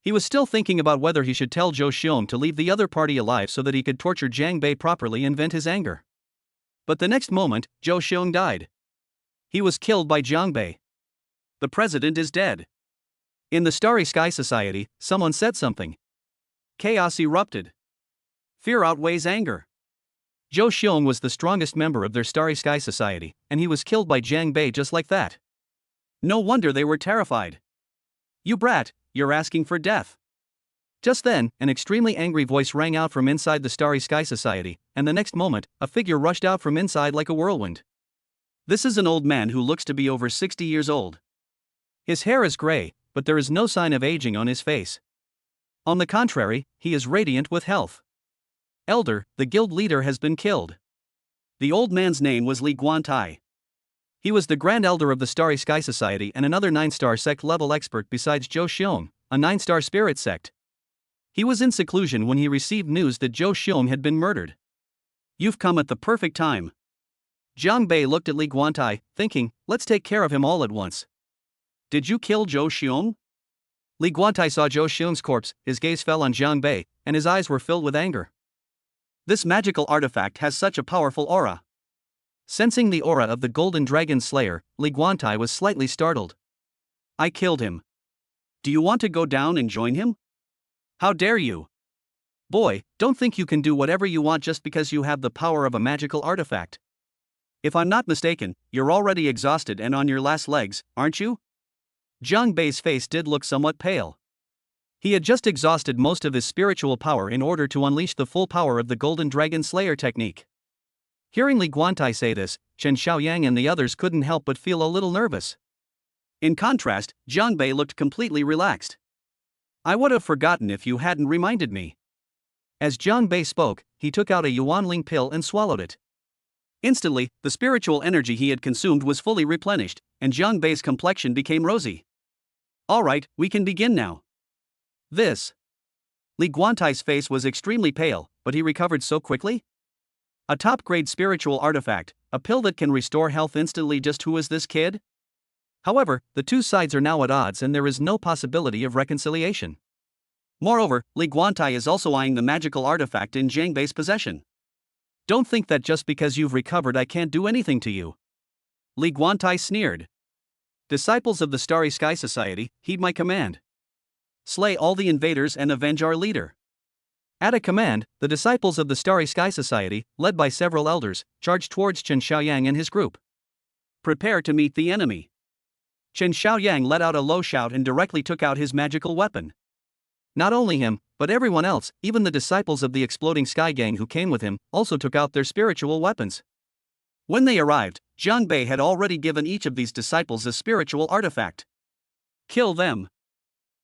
He was still thinking about whether he should tell Zhou Xiong to leave the other party alive so that he could torture Jiang Bei properly and vent his anger. But the next moment, Zhou Xiong died. He was killed by Jiang Bei. The president is dead. In the Starry Sky Society, someone said something. Chaos erupted. Fear outweighs anger. Zhou Xiong was the strongest member of their Starry Sky Society, and he was killed by Jiang Bei just like that. No wonder they were terrified. You brat, you're asking for death. Just then, an extremely angry voice rang out from inside the Starry Sky Society, and the next moment, a figure rushed out from inside like a whirlwind. This is an old man who looks to be over 60 years old. His hair is gray, but there is no sign of aging on his face. On the contrary, he is radiant with health. Elder, the guild leader has been killed. The old man's name was Li Guantai. He was the Grand Elder of the Starry Sky Society and another 9-star sect level expert besides Zhou Xiong, a 9-star spirit sect. He was in seclusion when he received news that Zhou Xiong had been murdered. You've come at the perfect time. Jiang Bei looked at Li Guantai, thinking, let's take care of him all at once. Did you kill Zhou Xiong? Li Guantai saw Zhou Xiong's corpse, his gaze fell on Jiang Bei, and his eyes were filled with anger. This magical artifact has such a powerful aura. Sensing the aura of the Golden Dragon Slayer, Li Guantai was slightly startled. I killed him. Do you want to go down and join him? How dare you? Boy, don't think you can do whatever you want just because you have the power of a magical artifact. If I'm not mistaken, you're already exhausted and on your last legs, aren't you? Jiang Bei's face did look somewhat pale. He had just exhausted most of his spiritual power in order to unleash the full power of the Golden Dragon Slayer technique. Hearing Li Guantai say this, Chen Xiaoyang and the others couldn't help but feel a little nervous. In contrast, Jiang Bei looked completely relaxed. I would have forgotten if you hadn't reminded me. As Jiang Bei spoke, he took out a Yuanling pill and swallowed it. Instantly, the spiritual energy he had consumed was fully replenished, and Jiang Bei's complexion became rosy. All right, we can begin now. Li Guantai's face was extremely pale, but he recovered so quickly. A top-grade spiritual artifact, a pill that can restore health instantly. Just who is this kid? However, the two sides are now at odds and there is no possibility of reconciliation. Moreover, Li Guantai is also eyeing the magical artifact in Jiang Bei's possession. Don't think that just because you've recovered I can't do anything to you. Li Guantai sneered. Disciples of the Starry Sky Society, heed my command. Slay all the invaders and avenge our leader. At a command, the disciples of the Starry Sky Society, led by several elders, charged towards Chen Xiaoyang and his group. Prepare to meet the enemy. Chen Xiaoyang let out a low shout and directly took out his magical weapon. Not only him, but everyone else, even the disciples of the Exploding Sky Gang who came with him, also took out their spiritual weapons. When they arrived, Jiang Bei had already given each of these disciples a spiritual artifact. Kill them.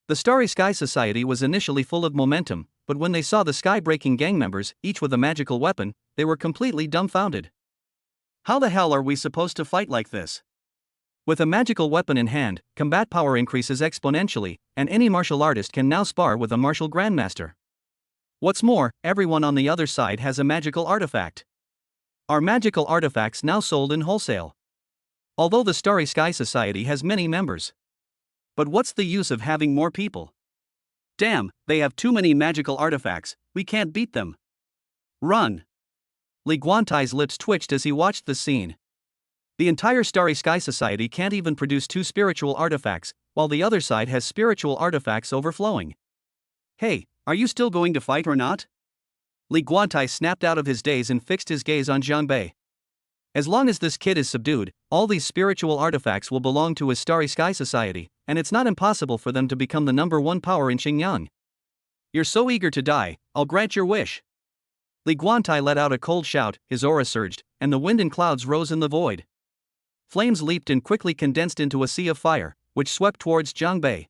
The Starry Sky Society was initially full of momentum, but when they saw the Sky-Breaking Gang members, each with a magical weapon, they were completely dumbfounded. How the hell are we supposed to fight like this? With a magical weapon in hand, combat power increases exponentially, and any martial artist can now spar with a martial grandmaster. What's more, everyone on the other side has a magical artifact. Are magical artifacts now sold in wholesale? Although the Starry Sky Society has many members. But what's the use of having more people? Damn, they have too many magical artifacts, we can't beat them. Run! Li Guantai's lips twitched as he watched the scene. The entire Starry Sky Society can't even produce 2 spiritual artifacts, while the other side has spiritual artifacts overflowing. Hey, are you still going to fight or not? Li Guantai snapped out of his daze and fixed his gaze on Jiang Bei. As long as this kid is subdued, all these spiritual artifacts will belong to his Starry Sky Society, and it's not impossible for them to become the #1 power in Xinjiang. You're so eager to die, I'll grant your wish. Li Guantai let out a cold shout, his aura surged, and the wind and clouds rose in the void. Flames leaped and quickly condensed into a sea of fire, which swept towards Jiang Bei.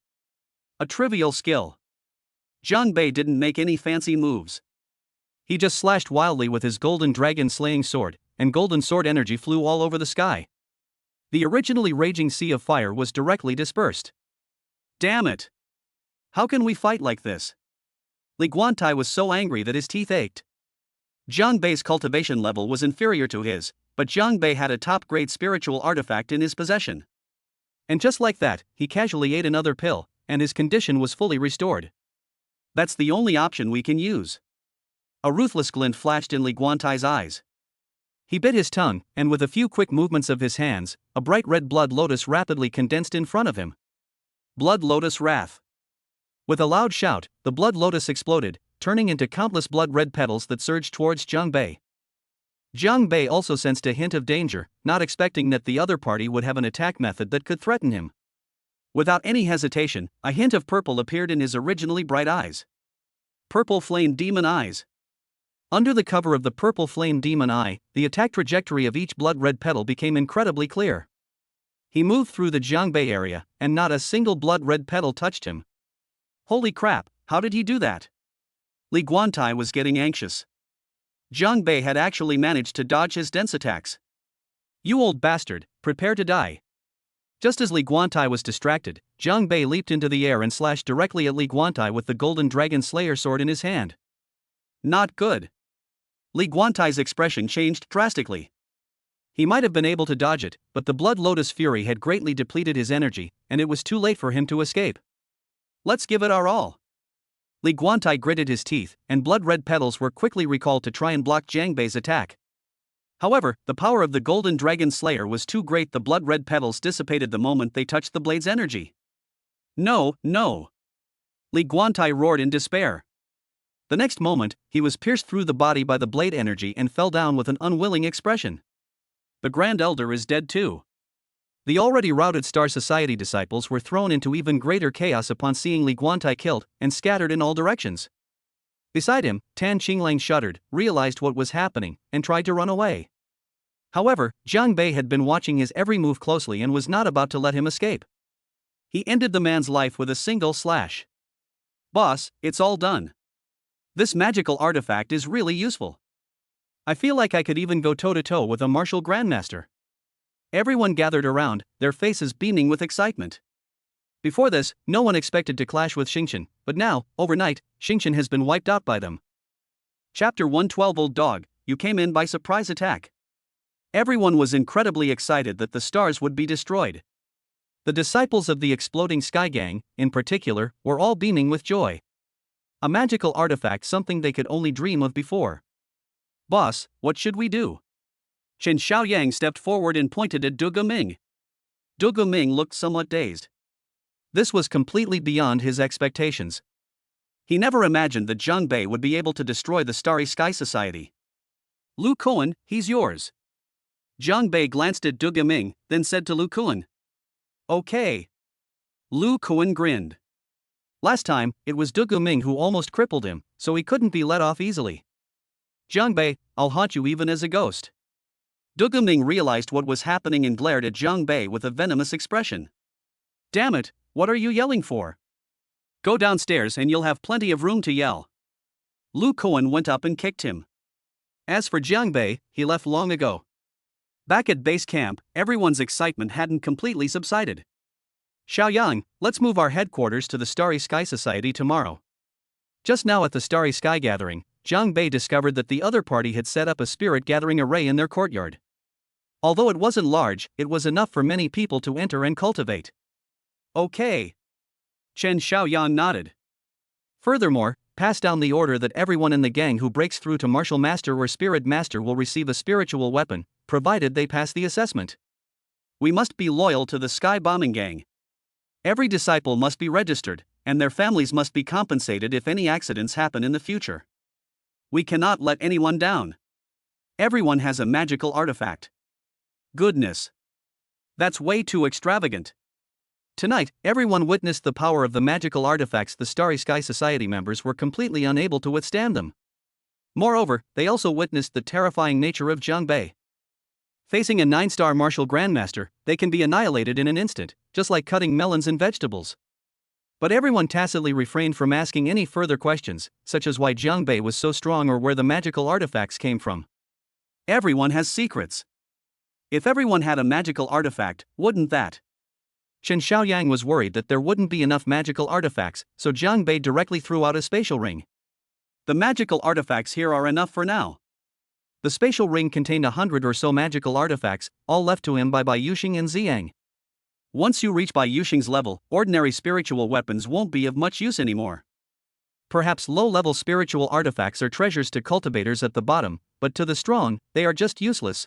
A trivial skill. Jiang Bei didn't make any fancy moves. He just slashed wildly with his golden dragon slaying sword, and golden sword energy flew all over the sky. The originally raging sea of fire was directly dispersed. Damn it! How can we fight like this? Li Guantai was so angry that his teeth ached. Jiang Bei's cultivation level was inferior to his, but Jiang Bei had a top-grade spiritual artifact in his possession. And just like that, he casually ate another pill, and his condition was fully restored. That's the only option we can use. A ruthless glint flashed in Li Guantai's eyes. He bit his tongue, and with a few quick movements of his hands, a bright red blood lotus rapidly condensed in front of him. Blood Lotus Wrath. With a loud shout, the blood lotus exploded, turning into countless blood red petals that surged towards Jiang Bei. Jiang Bei also sensed a hint of danger, not expecting that the other party would have an attack method that could threaten him. Without any hesitation, a hint of purple appeared in his originally bright eyes. Purple Flame Demon Eyes. Under the cover of the purple flame demon eye, the attack trajectory of each blood red petal became incredibly clear. He moved through the Jiang Bei area, and not a single blood red petal touched him. Holy crap, how did he do that? Li Guantai was getting anxious. Jiang Bei had actually managed to dodge his dense attacks. You old bastard, prepare to die. Just as Li Guantai was distracted, Jiang Bei leaped into the air and slashed directly at Li Guantai with the golden dragon slayer sword in his hand. Not good. Li Guantai's expression changed drastically. He might have been able to dodge it, but the Blood Lotus Fury had greatly depleted his energy, and it was too late for him to escape. Let's give it our all. Li Guantai gritted his teeth, and blood-red petals were quickly recalled to try and block Jiang Bei's attack. However, the power of the Golden Dragon Slayer was too great. The blood-red petals dissipated the moment they touched the blade's energy. No, no! Li Guantai roared in despair. The next moment, he was pierced through the body by the blade energy and fell down with an unwilling expression. The Grand Elder is dead too. The already routed Star Society disciples were thrown into even greater chaos upon seeing Li Guantai killed, and scattered in all directions. Beside him, Tan Qinglang shuddered, realized what was happening, and tried to run away. However, Jiang Bei had been watching his every move closely and was not about to let him escape. He ended the man's life with a single slash. Boss, it's all done. This magical artifact is really useful. I feel like I could even go toe-to-toe with a martial grandmaster. Everyone gathered around, their faces beaming with excitement. Before this, no one expected to clash with Xingqian, but now, overnight, Xingqian has been wiped out by them. Chapter 112. Old Dog, you came in by surprise attack. Everyone was incredibly excited that the stars would be destroyed. The disciples of the exploding sky gang, in particular, were all beaming with joy. A magical artifact, something they could only dream of before. Boss, what should we do? Chen Xiaoyang stepped forward and pointed at Du Guming. Du Guming looked somewhat dazed. This was completely beyond his expectations. He never imagined that Zhang Bei would be able to destroy the Starry Sky Society. Lu Kuan, he's yours. Zhang Bei glanced at Du Guming, then said to Lu Kuan. Okay. Lu Kuan grinned. Last time, it was Du Guming who almost crippled him, so he couldn't be let off easily. Zhang Bei, I'll haunt you even as a ghost. Du Guming realized what was happening and glared at Zhang Bei with a venomous expression. Damn it, what are you yelling for? Go downstairs and you'll have plenty of room to yell. Lu Kuan went up and kicked him. As for Zhang Bei, he left long ago. Back at base camp, everyone's excitement hadn't completely subsided. Xiaoyang, let's move our headquarters to the Starry Sky Society tomorrow. Just now at the Starry Sky Gathering, Zhang Bei discovered that the other party had set up a spirit gathering array in their courtyard. Although it wasn't large, it was enough for many people to enter and cultivate. Okay. Chen Xiaoyan nodded. Furthermore, pass down the order that everyone in the gang who breaks through to Martial Master or Spirit Master will receive a spiritual weapon, provided they pass the assessment. We must be loyal to the Sky Bombing Gang. Every disciple must be registered, and their families must be compensated if any accidents happen in the future. We cannot let anyone down. Everyone has a magical artifact. Goodness. That's way too extravagant. Tonight, everyone witnessed the power of the magical artifacts. The Starry Sky Society members were completely unable to withstand them. Moreover, they also witnessed the terrifying nature of Zhang Bei. Facing a 9-star martial grandmaster, they can be annihilated in an instant, just like cutting melons and vegetables. But everyone tacitly refrained from asking any further questions, such as why Zhang Bei was so strong or where the magical artifacts came from. Everyone has secrets. If everyone had a magical artifact, wouldn't that? Chen Xiaoyang was worried that there wouldn't be enough magical artifacts, so Zhang Bei directly threw out a spatial ring. The magical artifacts here are enough for now. The spatial ring contained 100 or so magical artifacts, all left to him by Bai Yuxing and Ziyang. Once you reach Bai Yuxing's level, ordinary spiritual weapons won't be of much use anymore. Perhaps low-level spiritual artifacts are treasures to cultivators at the bottom, but to the strong, they are just useless.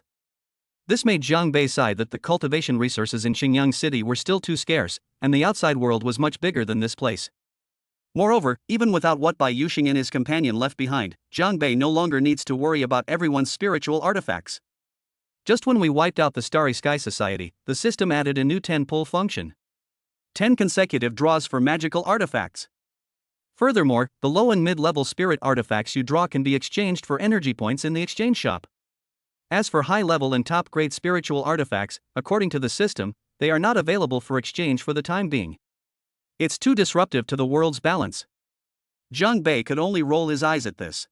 This made Zhang Bei sigh that the cultivation resources in Xingyang City were still too scarce, and the outside world was much bigger than this place. Moreover, even without what Bai Yuxing and his companion left behind, Zhang Bei no longer needs to worry about everyone's spiritual artifacts. Just when we wiped out the Starry Sky Society, the system added a new 10-pull function. 10 consecutive draws for magical artifacts. Furthermore, the low and mid-level spirit artifacts you draw can be exchanged for energy points in the exchange shop. As for high-level and top-grade spiritual artifacts, according to the system, they are not available for exchange for the time being. It's too disruptive to the world's balance. Zhang Bei could only roll his eyes at this.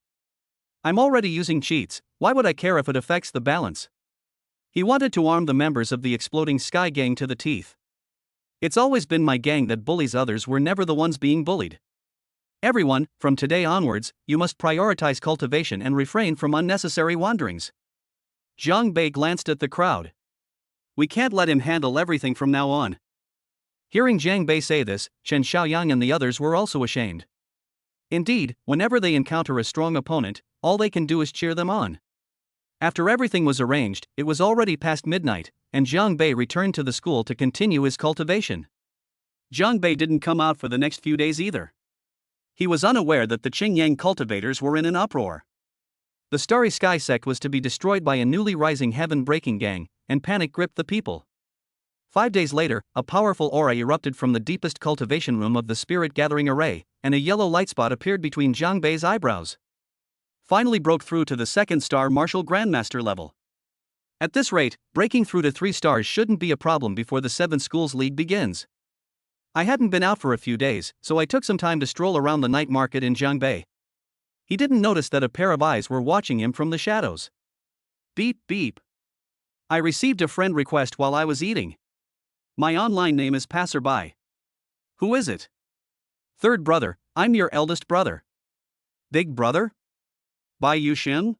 I'm already using cheats, why would I care if it affects the balance? He wanted to arm the members of the exploding Sky Gang to the teeth. It's always been my gang that bullies others, we're never the ones being bullied. Everyone, from today onwards, you must prioritize cultivation and refrain from unnecessary wanderings. Zhang Bei glanced at the crowd. We can't let him handle everything from now on. Hearing Zhang Bei say this, Chen Xiaoyang and the others were also ashamed. Indeed, whenever they encounter a strong opponent, all they can do is cheer them on. After everything was arranged, it was already past midnight, and Zhang Bei returned to the school to continue his cultivation. Zhang Bei didn't come out for the next few days either. He was unaware that the Qingyang cultivators were in an uproar. The Starry Sky sect was to be destroyed by a newly rising heaven-breaking gang, and panic gripped the people. 5 days later, a powerful aura erupted from the deepest cultivation room of the spirit gathering array, and a yellow light spot appeared between Zhang Bei's eyebrows. Finally broke through to the 2nd-star martial grandmaster level. At this rate, breaking through to 3 stars shouldn't be a problem before the 7 Schools League begins. I hadn't been out for a few days, so I took some time to stroll around the night market in Zhangbei. He didn't notice that a pair of eyes were watching him from the shadows. Beep beep. I received a friend request while I was eating. My online name is Passerby. Who is it? Third brother, I'm your eldest brother. Big brother? Bai Yuxin?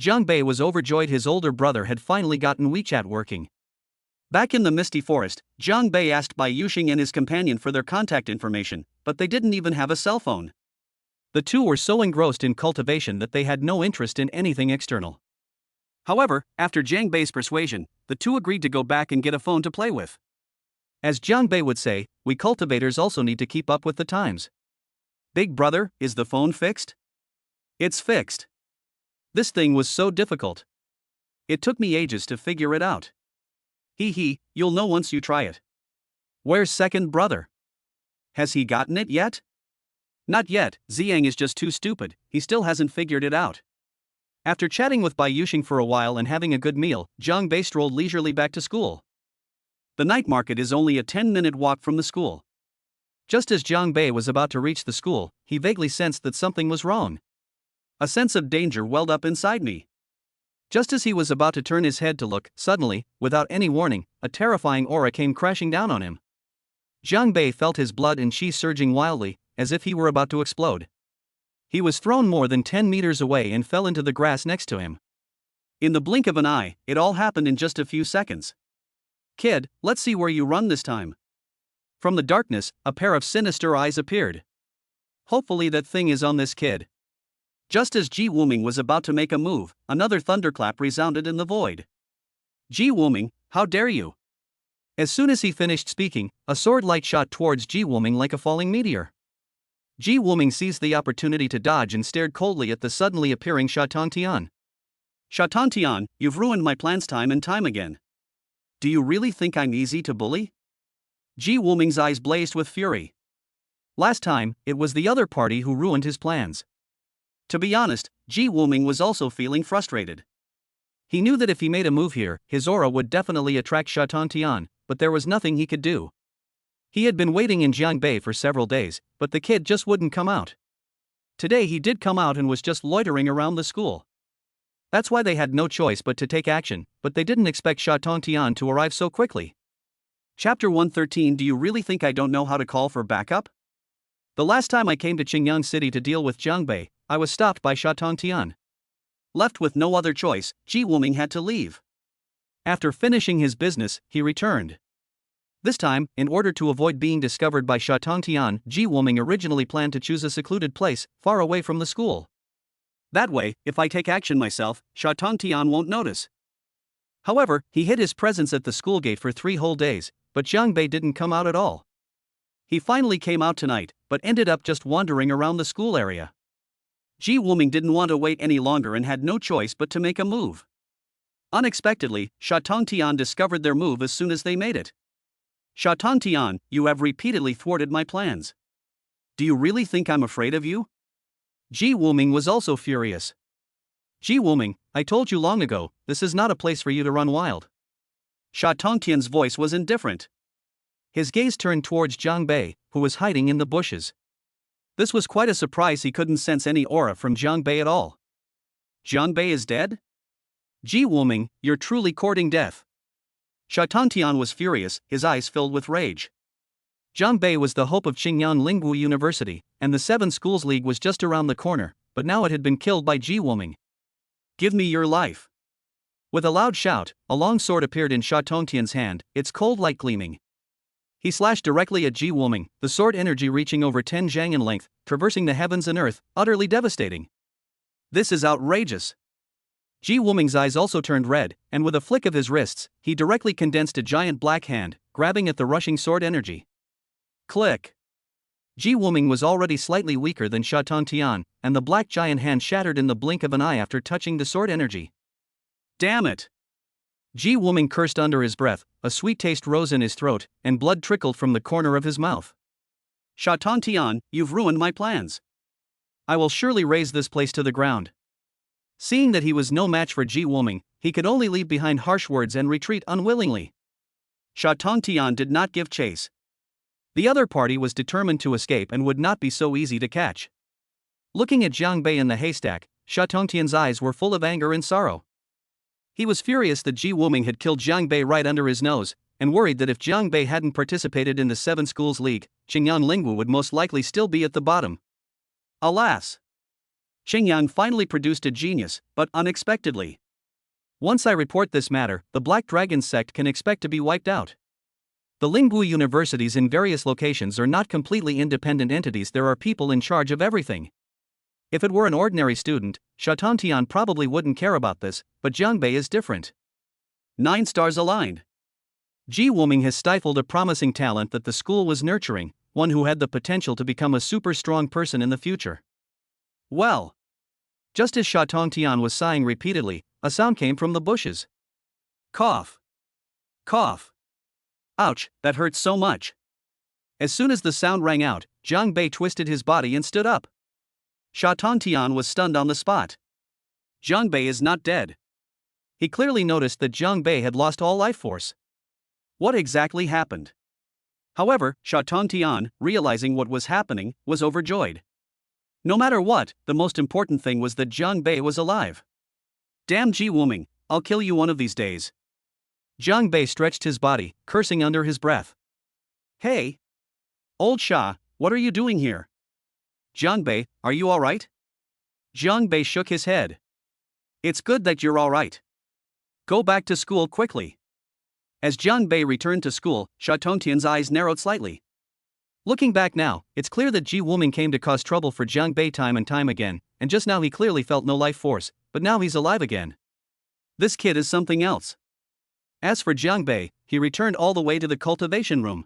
Zhang Bei was overjoyed his older brother had finally gotten WeChat working. Back in the misty forest, Jiang Bei asked Bai Yuxing and his companion for their contact information, but they didn't even have a cell phone. The two were so engrossed in cultivation that they had no interest in anything external. However, after Jiang Bei's persuasion, the two agreed to go back and get a phone to play with. As Jiang Bei would say, we cultivators also need to keep up with the times. Big brother, is the phone fixed? It's fixed. This thing was so difficult. It took me ages to figure it out. Hee, you'll know once you try it. Where's second brother? Has he gotten it yet? Not yet, Ziyang is just too stupid, he still hasn't figured it out. After chatting with Bai Yuxing for a while and having a good meal, Jiang Bei strolled leisurely back to school. The night market is only a 10-minute walk from the school. Just as Jiang Bei was about to reach the school, he vaguely sensed that something was wrong. A sense of danger welled up inside me. Just as he was about to turn his head to look, suddenly, without any warning, a terrifying aura came crashing down on him. Jiang Bei felt his blood and qi surging wildly, as if he were about to explode. He was thrown more than 10 meters away and fell into the grass next to him. In the blink of an eye, it all happened in just a few seconds. Kid, let's see where you run this time. From the darkness, a pair of sinister eyes appeared. Hopefully that thing is on this kid. Just as Ji Wuming was about to make a move, another thunderclap resounded in the void. Ji Wuming, how dare you? As soon as he finished speaking, a sword light shot towards Ji Wuming like a falling meteor. Ji Wuming seized the opportunity to dodge and stared coldly at the suddenly appearing Sha Tongtian. Sha Tongtian, you've ruined my plans time and time again. Do you really think I'm easy to bully? Ji Wuming's eyes blazed with fury. Last time, it was the other party who ruined his plans. To be honest, Ji Wuming was also feeling frustrated. He knew that if he made a move here, his aura would definitely attract Sha Tongtian, but there was nothing he could do. He had been waiting in Jiang Bei for several days, but the kid just wouldn't come out. Today he did come out and was just loitering around the school. That's why they had no choice but to take action, but they didn't expect Sha Tongtian to arrive so quickly. Chapter 113. Do you really think I don't know how to call for backup? The last time I came to Qingyang City to deal with Jiang Bei, I was stopped by Sha Tongtian. Left with no other choice, Ji Wuming had to leave. After finishing his business, he returned. This time, in order to avoid being discovered by Sha Tongtian, Ji Wuming originally planned to choose a secluded place, far away from the school. That way, if I take action myself, Sha Tongtian won't notice. However, he hid his presence at the school gate for 3 whole days, but Jiang Bei didn't come out at all. He finally came out tonight, but ended up just wandering around the school area. Ji Wuming didn't want to wait any longer and had no choice but to make a move. Unexpectedly, Sha Tongtian discovered their move as soon as they made it. Sha Tongtian, you have repeatedly thwarted my plans. Do you really think I'm afraid of you? Ji Wuming was also furious. Ji Wuming, I told you long ago, this is not a place for you to run wild. Sha Tongtian's voice was indifferent. His gaze turned towards Jiang Bei, who was hiding in the bushes. This was quite a surprise. He couldn't sense any aura from Jiang Bei at all. Jiang Bei is dead? Ji Wuming, you're truly courting death. Sha Tongtian was furious, his eyes filled with rage. Jiang Bei was the hope of Qingyang Lingwu University, and the 7 Schools League was just around the corner, but now it had been killed by Ji Wuming. Give me your life. With a loud shout, a long sword appeared in Sha Tongtian's hand, its cold light gleaming. He slashed directly at Ji Wuming, the sword energy reaching over 10 zhang in length, traversing the heavens and earth, utterly devastating. This is outrageous. Ji Wuming's eyes also turned red, and with a flick of his wrists, he directly condensed a giant black hand, grabbing at the rushing sword energy. Click. Ji Wuming was already slightly weaker than Sha Tongtian, and the black giant hand shattered in the blink of an eye after touching the sword energy. Damn it! Ji Wuming cursed under his breath, a sweet taste rose in his throat, and blood trickled from the corner of his mouth. Sha Tongtian, you've ruined my plans. I will surely raze this place to the ground. Seeing that he was no match for Ji Wuming, he could only leave behind harsh words and retreat unwillingly. Sha Tongtian did not give chase. The other party was determined to escape and would not be so easy to catch. Looking at Jiang Bei in the haystack, Sha Tongtian's eyes were full of anger and sorrow. He was furious that Ji Wuming had killed Jiang Bei right under his nose, and worried that if Jiang Bei hadn't participated in the 7 Schools League, Qingyang Lingwu would most likely still be at the bottom. Alas! Qingyang finally produced a genius, but unexpectedly. Once I report this matter, the Black Dragon sect can expect to be wiped out. The Lingbu universities in various locations are not completely independent entities, there are people in charge of everything. If it were an ordinary student, Shatantian probably wouldn't care about this, but Jiangbei is different. 9 stars aligned. Ji Wuming has stifled a promising talent that the school was nurturing, one who had the potential to become a super strong person in the future. Well. Just as Sha Tongtian was sighing repeatedly, a sound came from the bushes. Cough. Cough. Ouch, that hurts so much. As soon as the sound rang out, Jiang Bei twisted his body and stood up. Sha Tongtian was stunned on the spot. Jiang Bei is not dead. He clearly noticed that Jiang Bei had lost all life force. What exactly happened? However, Sha Tongtian, realizing what was happening, was overjoyed. No matter what, the most important thing was that Jiang Bei was alive. Damn Ji Wuming, I'll kill you one of these days. Jiang Bei stretched his body, cursing under his breath. Hey! Old Sha, what are you doing here? Jiang Bei, are you alright? Jiang Bei shook his head. It's good that you're alright. Go back to school quickly. As Jiang Bei returned to school, Sha Tongtian's eyes narrowed slightly. Looking back now, it's clear that Ji Wuming came to cause trouble for Jiang Bei time and time again, and just now he clearly felt no life force, but now he's alive again. This kid is something else. As for Jiang Bei, he returned all the way to the cultivation room.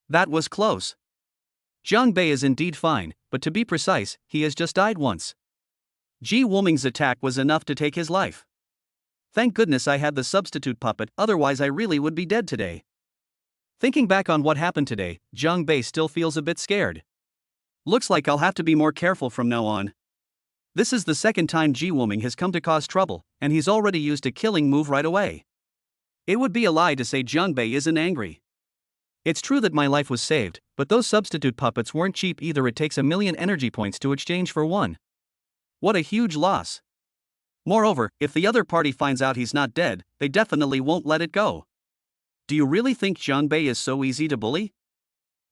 That was close. Jiang Bei is indeed fine, but to be precise, he has just died once. Ji Wuming's attack was enough to take his life. Thank goodness I had the substitute puppet, otherwise I really would be dead today. Thinking back on what happened today, Jiang Bei still feels a bit scared. Looks like I'll have to be more careful from now on. This is the second time Ji Wuming has come to cause trouble, and he's already used a killing move right away. It would be a lie to say Jiang Bei isn't angry. It's true that my life was saved, but those substitute puppets weren't cheap either. It takes 1,000,000 energy points to exchange for one. What a huge loss. Moreover, if the other party finds out he's not dead, they definitely won't let it go. Do you really think Jiang Bei is so easy to bully?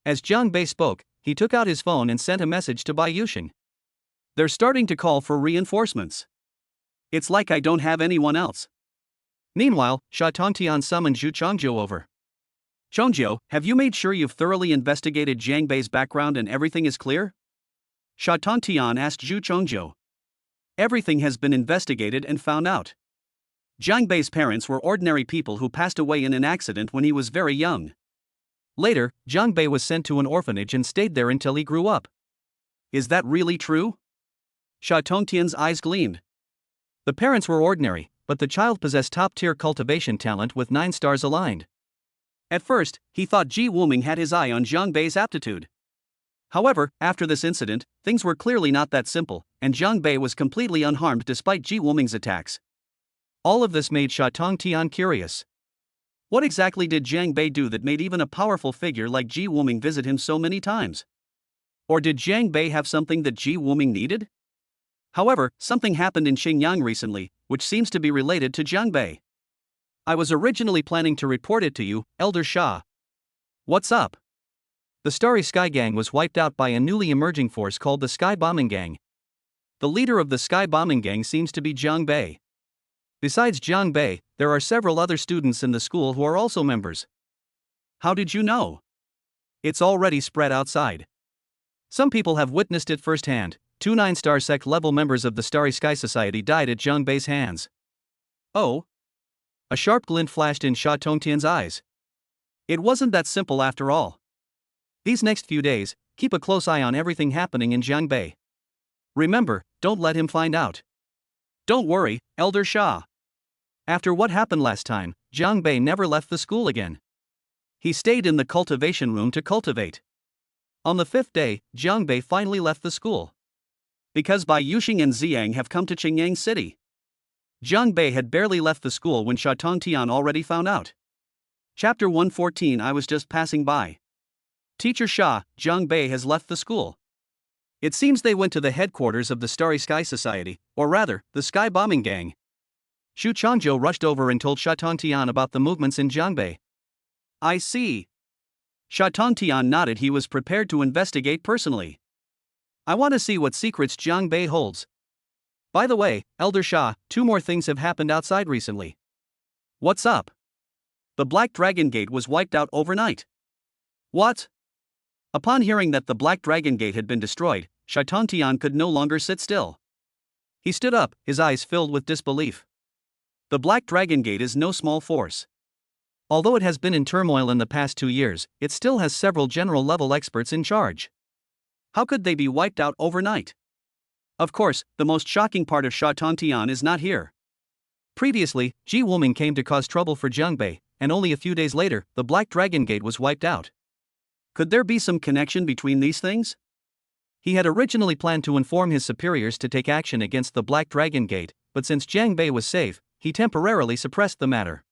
As Jiang Bei spoke, he took out his phone and sent a message to Bai Yuxing. They're starting to call for reinforcements. It's like I don't have anyone else. Meanwhile, Sha Tongtian summoned Zhu Chongjiu over. Chongjiu, have you made sure you've thoroughly investigated Jiang Bei's background and everything is clear? Sha Tongtian asked Zhu Chongjiu. Everything has been investigated and found out. Jiang Bei's parents were ordinary people who passed away in an accident when he was very young. Later, Jiang Bei was sent to an orphanage and stayed there until he grew up. Is that really true? Sha Tongtian's eyes gleamed. The parents were ordinary, but the child possessed top-tier cultivation talent with 9 stars aligned. At first, he thought Ji Wuming had his eye on Jiang Bei's aptitude. However, after this incident, things were clearly not that simple, and Jiang Bei was completely unharmed despite Ji Wuming's attacks. All of this made Sha Tongtian curious. What exactly did Jiang Bei do that made even a powerful figure like Ji Wuming visit him so many times? Or did Jiang Bei have something that Ji Wuming needed? However, something happened in Xingyang recently, which seems to be related to Jiang Bei. I was originally planning to report it to you, Elder Sha. What's up? The Starry Sky Gang was wiped out by a newly emerging force called the Sky Bombing Gang. The leader of the Sky Bombing Gang seems to be Jiang Bei. Besides Jiang Bei, there are several other students in the school who are also members. How did you know? It's already spread outside. Some people have witnessed it firsthand. 2 9-star sect level members of the Starry Sky Society died at Jiang Bei's hands. Oh? A sharp glint flashed in Sha Tongtian's eyes. It wasn't that simple after all. These next few days, keep a close eye on everything happening in Jiang Bei. Remember, don't let him find out. Don't worry, Elder Sha. After what happened last time, Jiang Bei never left the school again. He stayed in the cultivation room to cultivate. On the 5th day, Jiang Bei finally left the school. Because Bai Yuxing and Xiang have come to Qingyang City. Jiang Bei had barely left the school when Sha Tongtian already found out. Chapter 114. I was just passing by. Teacher Sha, Jiang Bei has left the school. It seems they went to the headquarters of the Starry Sky Society, or rather, the Sky Bombing Gang. Zhu Chongjiu rushed over and told Sha Tongtian about the movements in Jiang Bei. I see. Sha Tongtian nodded. He was prepared to investigate personally. I want to see what secrets Jiang Bei holds. By the way, Elder Shah, two more things have happened outside recently. What's up? The Black Dragon Gate was wiped out overnight. What? Upon hearing that the Black Dragon Gate had been destroyed, Shaitan Tian could no longer sit still. He stood up, his eyes filled with disbelief. The Black Dragon Gate is no small force. Although it has been in turmoil in the past 2 years, it still has several general-level experts in charge. How could they be wiped out overnight? Of course, the most shocking part of Shaitan Tian is not here. Previously, Ji Wuming came to cause trouble for Jiangbei, and only a few days later, the Black Dragon Gate was wiped out. Could there be some connection between these things? He had originally planned to inform his superiors to take action against the Black Dragon Gate, but since Jiangbei was safe, he temporarily suppressed the matter.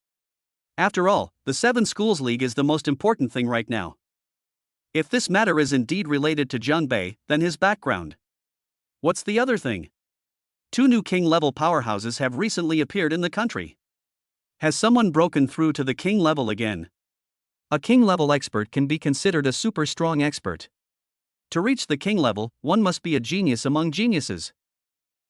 After all, the Seven Schools League is the most important thing right now. If this matter is indeed related to Jiangbei, then his background. What's the other thing? 2 new king-level powerhouses have recently appeared in the country. Has someone broken through to the king level again? A king-level expert can be considered a super strong expert. To reach the king level, one must be a genius among geniuses.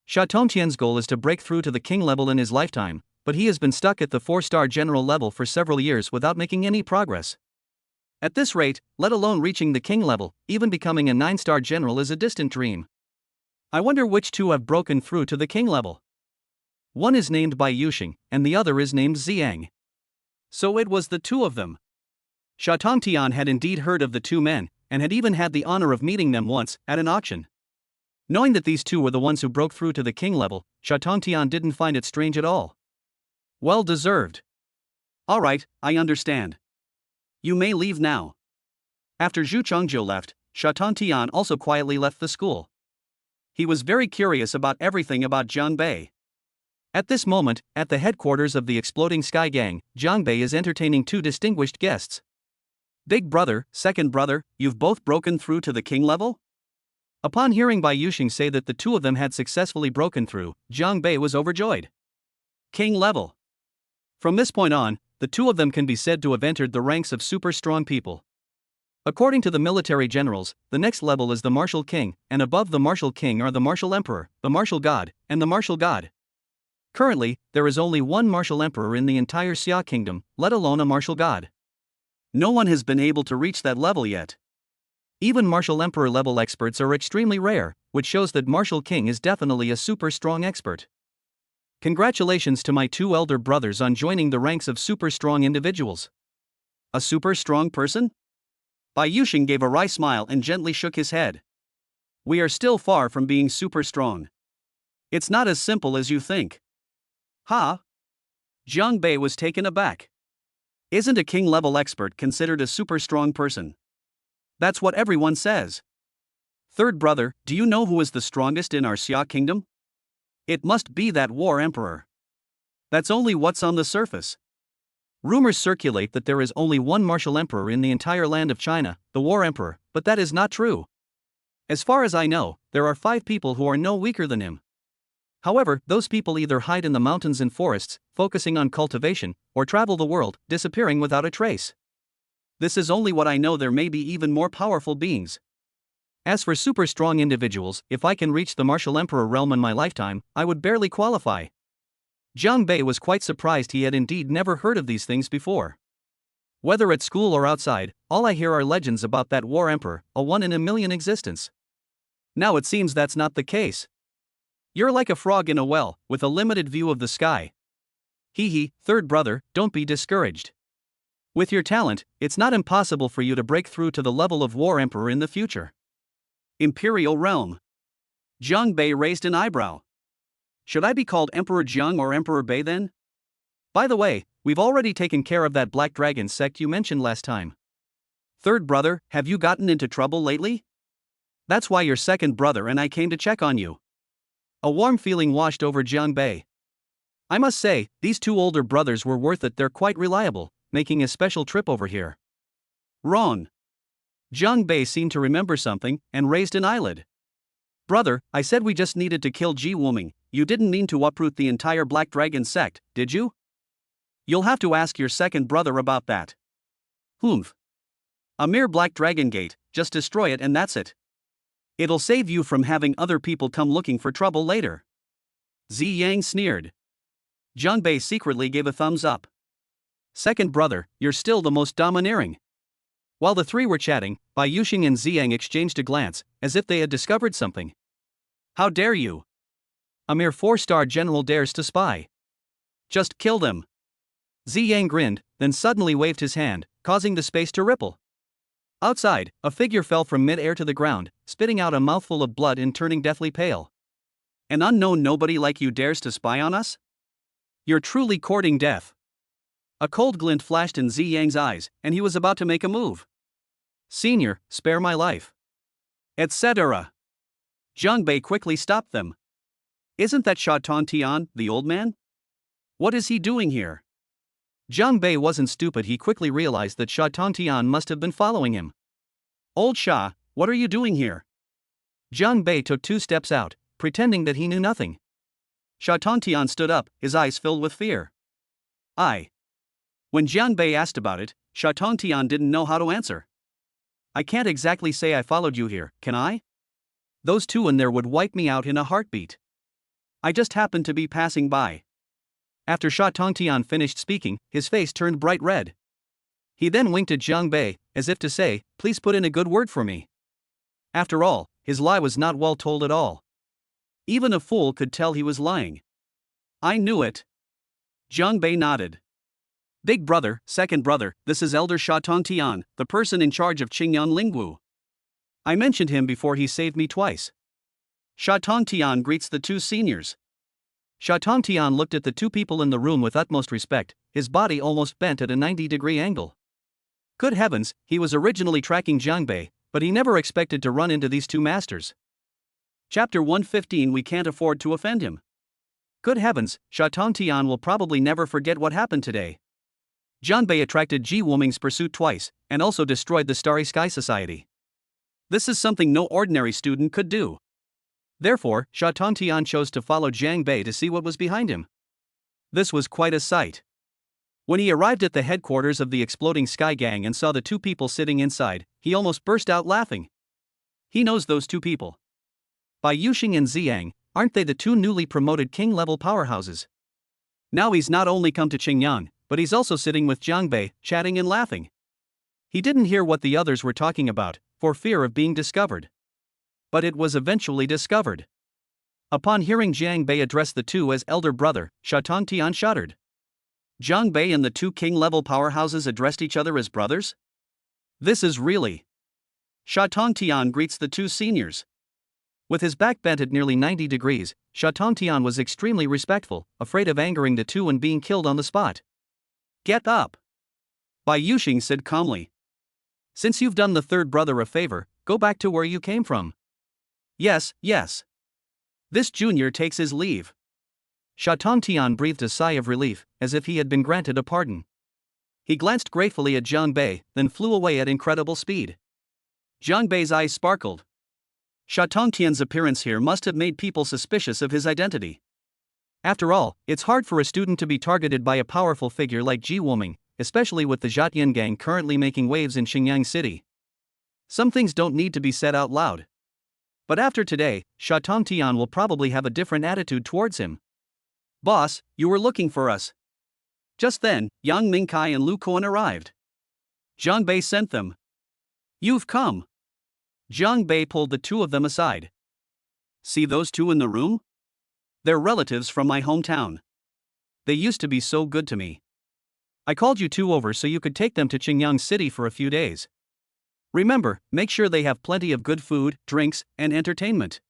Shaitan Tian's goal is to break through to the king level in his lifetime, but he has been stuck at the 4-star general level for several years without making any progress. At this rate, let alone reaching the king level, even becoming a 9-star general is a distant dream. I wonder which 2 have broken through to the king level. One is named Bai Yuxing, and the other is named Xiang. So it was the 2 of them. Shaitan Tian had indeed heard of the 2 men, and had even had the honor of meeting them once, at an auction. Knowing that these 2 were the ones who broke through to the king level, Shaitan Tian didn't find it strange at all. Well deserved. Alright, I understand. You may leave now. After Zhu Chongzhou left, Shaitan Tian also quietly left the school. He was very curious about everything about Jiangbei. At this moment, at the headquarters of the Exploding Sky Gang, Jiangbei is entertaining 2 distinguished guests. Big brother, second brother, you've both broken through to the king level? Upon hearing Bai Yuxing say that the 2 of them had successfully broken through, Jiangbei was overjoyed. King level. From this point on, the 2 of them can be said to have entered the ranks of super strong people. According to the military generals, the next level is the Martial King, and above the Martial King are the Martial Emperor, the Martial God, and the Martial God. Currently, there is only one Martial Emperor in the entire Xia Kingdom, let alone a Martial God. No one has been able to reach that level yet. Even Martial Emperor level experts are extremely rare, which shows that Martial King is definitely a super strong expert. Congratulations to my 2 elder brothers on joining the ranks of super strong individuals. A super strong person? Bai Yuxing gave a wry smile and gently shook his head. We are still far from being super strong. It's not as simple as you think. Huh? Jiangbei was taken aback. Isn't a king-level expert considered a super strong person? That's what everyone says. Third brother, do you know who is the strongest in our Xia Kingdom? It must be that War Emperor. That's only what's on the surface. Rumors circulate that there is only one martial emperor in the entire land of China, the War Emperor, but that is not true. As far as I know, there are 5 people who are no weaker than him. However, those people either hide in the mountains and forests, focusing on cultivation, or travel the world, disappearing without a trace. This is only what I know. There may be even more powerful beings. As for super strong individuals, if I can reach the Martial Emperor realm in my lifetime, I would barely qualify. Jiangbei was quite surprised. He had indeed never heard of these things before. Whether at school or outside, all I hear are legends about that War Emperor, a 1 in a million existence. Now it seems that's not the case. You're like a frog in a well, with a limited view of the sky. Hee hee, third brother, don't be discouraged. With your talent, it's not impossible for you to break through to the level of War Emperor in the future. Imperial Realm. Jiangbei raised an eyebrow. Should I be called Emperor Jiang or Emperor Bei then? By the way, we've already taken care of that Black Dragon sect you mentioned last time. Third brother, have you gotten into trouble lately? That's why your second brother and I came to check on you. A warm feeling washed over Jiangbei. I must say, these 2 older brothers were worth it. They're quite reliable, making a special trip over here. Wrong. Jiangbei seemed to remember something, and raised an eyelid. Brother, I said we just needed to kill Ji Wuming. You didn't mean to uproot the entire Black Dragon sect, did you? You'll have to ask your second brother about that. Humph. A mere Black Dragon Gate, just destroy it and that's it. It'll save you from having other people come looking for trouble later. Zi Yang sneered. Jiang Bei secretly gave a thumbs up. Second brother, you're still the most domineering. While the three were chatting, Bai Yuxing and Ziyang exchanged a glance, as if they had discovered something. How dare you? A mere 4-star general dares to spy. Just kill them. Ziyang grinned, then suddenly waved his hand, causing the space to ripple. Outside, a figure fell from mid-air to the ground, spitting out a mouthful of blood and turning deathly pale. An unknown nobody like you dares to spy on us? You're truly courting death. A cold glint flashed in Ziyang's eyes, and he was about to make a move. Senior, spare my life. Etc. Jiang Bei quickly stopped them. Isn't that Sha Tian, the old man? What is he doing here? Jiang Bei wasn't stupid. He quickly realized that Sha Tian must have been following him. Old Sha, what are you doing here? Jiang Bei took 2 steps out, pretending that he knew nothing. Sha Tian stood up, his eyes filled with fear. When Jiang Bei asked about it, Sha Tian didn't know how to answer. I can't exactly say I followed you here, can I? Those two in there would wipe me out in a heartbeat. I just happened to be passing by. After Sha Tian finished speaking, his face turned bright red. He then winked at Jiang Bei, as if to say, please put in a good word for me. After all, his lie was not well told at all. Even a fool could tell he was lying. I knew it. Jiang Bei nodded. Big brother, second brother, this is Elder Sha Tian, the person in charge of Qingyang Lingwu. I mentioned him before. He saved me twice. Sha Tian greets the 2 seniors. Sha Tian looked at the 2 people in the room with utmost respect, his body almost bent at a 90-degree angle. Good heavens, he was originally tracking Jiang Bei, but he never expected to run into these 2 masters. Chapter 115. We can't afford to offend him. Good heavens, Sha Tian will probably never forget what happened today. Jiang Bei attracted Ji Wuming's pursuit twice, and also destroyed the Starry Sky Society. This is something no ordinary student could do. Therefore, Sha Tian chose to follow Jiang Bei to see what was behind him. This was quite a sight. When he arrived at the headquarters of the Exploding Sky Gang and saw the 2 people sitting inside, he almost burst out laughing. He knows those 2 people. Bai Yuxing and Ziyang, aren't they the 2 newly promoted king-level powerhouses? Now he's not only come to Qingyang, but he's also sitting with Jiang Bei, chatting and laughing. He didn't hear what the others were talking about, for fear of being discovered. But it was eventually discovered. Upon hearing Jiang Bei address the 2 as elder brother, Sha Tian shuddered. Jiang Bei and the 2 king-level powerhouses addressed each other as brothers? This is really... Sha Tian greets the 2 seniors. With his back bent at nearly 90 degrees, Sha Tian was extremely respectful, afraid of angering the 2 and being killed on the spot. Get up. Bai Yuxing said calmly. Since you've done the third brother a favor, go back to where you came from. Yes. This junior takes his leave. Sha Tian breathed a sigh of relief, as if he had been granted a pardon. He glanced gratefully at Jiang Bei, then flew away at incredible speed. Jiang Bei's eyes sparkled. Sha Tian's appearance here must have made people suspicious of his identity. After all, it's hard for a student to be targeted by a powerful figure like Ji Wuming, especially with the Zhatian gang currently making waves in Xinjiang City. Some things don't need to be said out loud. But after today, Sha Tian will probably have a different attitude towards him. Boss, you were looking for us. Just then, Yang Mingkai and Lu Kuan arrived. Jiang Bei sent them. You've come. Jiang Bei pulled the 2 of them aside. See those 2 in the room? They're relatives from my hometown. They used to be so good to me. I called you 2 over so you could take them to Qingyang City for a few days. Remember, make sure they have plenty of good food, drinks, and entertainment.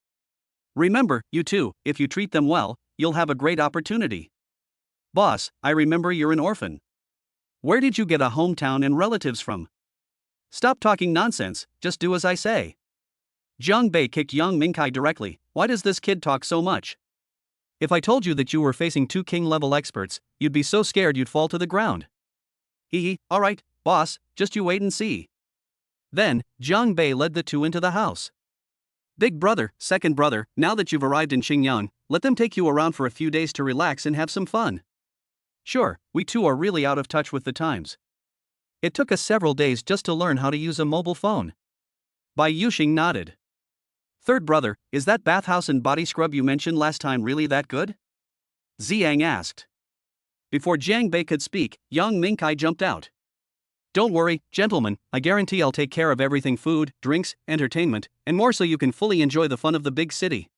Remember, you 2, if you treat them well, you'll have a great opportunity. Boss, I remember you're an orphan. Where did you get a hometown and relatives from? Stop talking nonsense, just do as I say. Jiang Bei kicked Yang Mingkai directly. Why does this kid talk so much? If I told you that you were facing 2 king-level experts, you'd be so scared you'd fall to the ground. Alright, boss, just you wait and see. Then, Jiang Bei led the 2 into the house. Big brother, second brother, now that you've arrived in Xinjiang, let them take you around for a few days to relax and have some fun. Sure, we 2 are really out of touch with the times. It took us several days just to learn how to use a mobile phone. Bai Yuxing nodded. Third brother, is that bathhouse and body scrub you mentioned last time really that good? Ziyang asked. Before Jiang Bei could speak, Yang Mingkai jumped out. Don't worry, gentlemen, I guarantee I'll take care of everything: food, drinks, entertainment, and more, so you can fully enjoy the fun of the big city.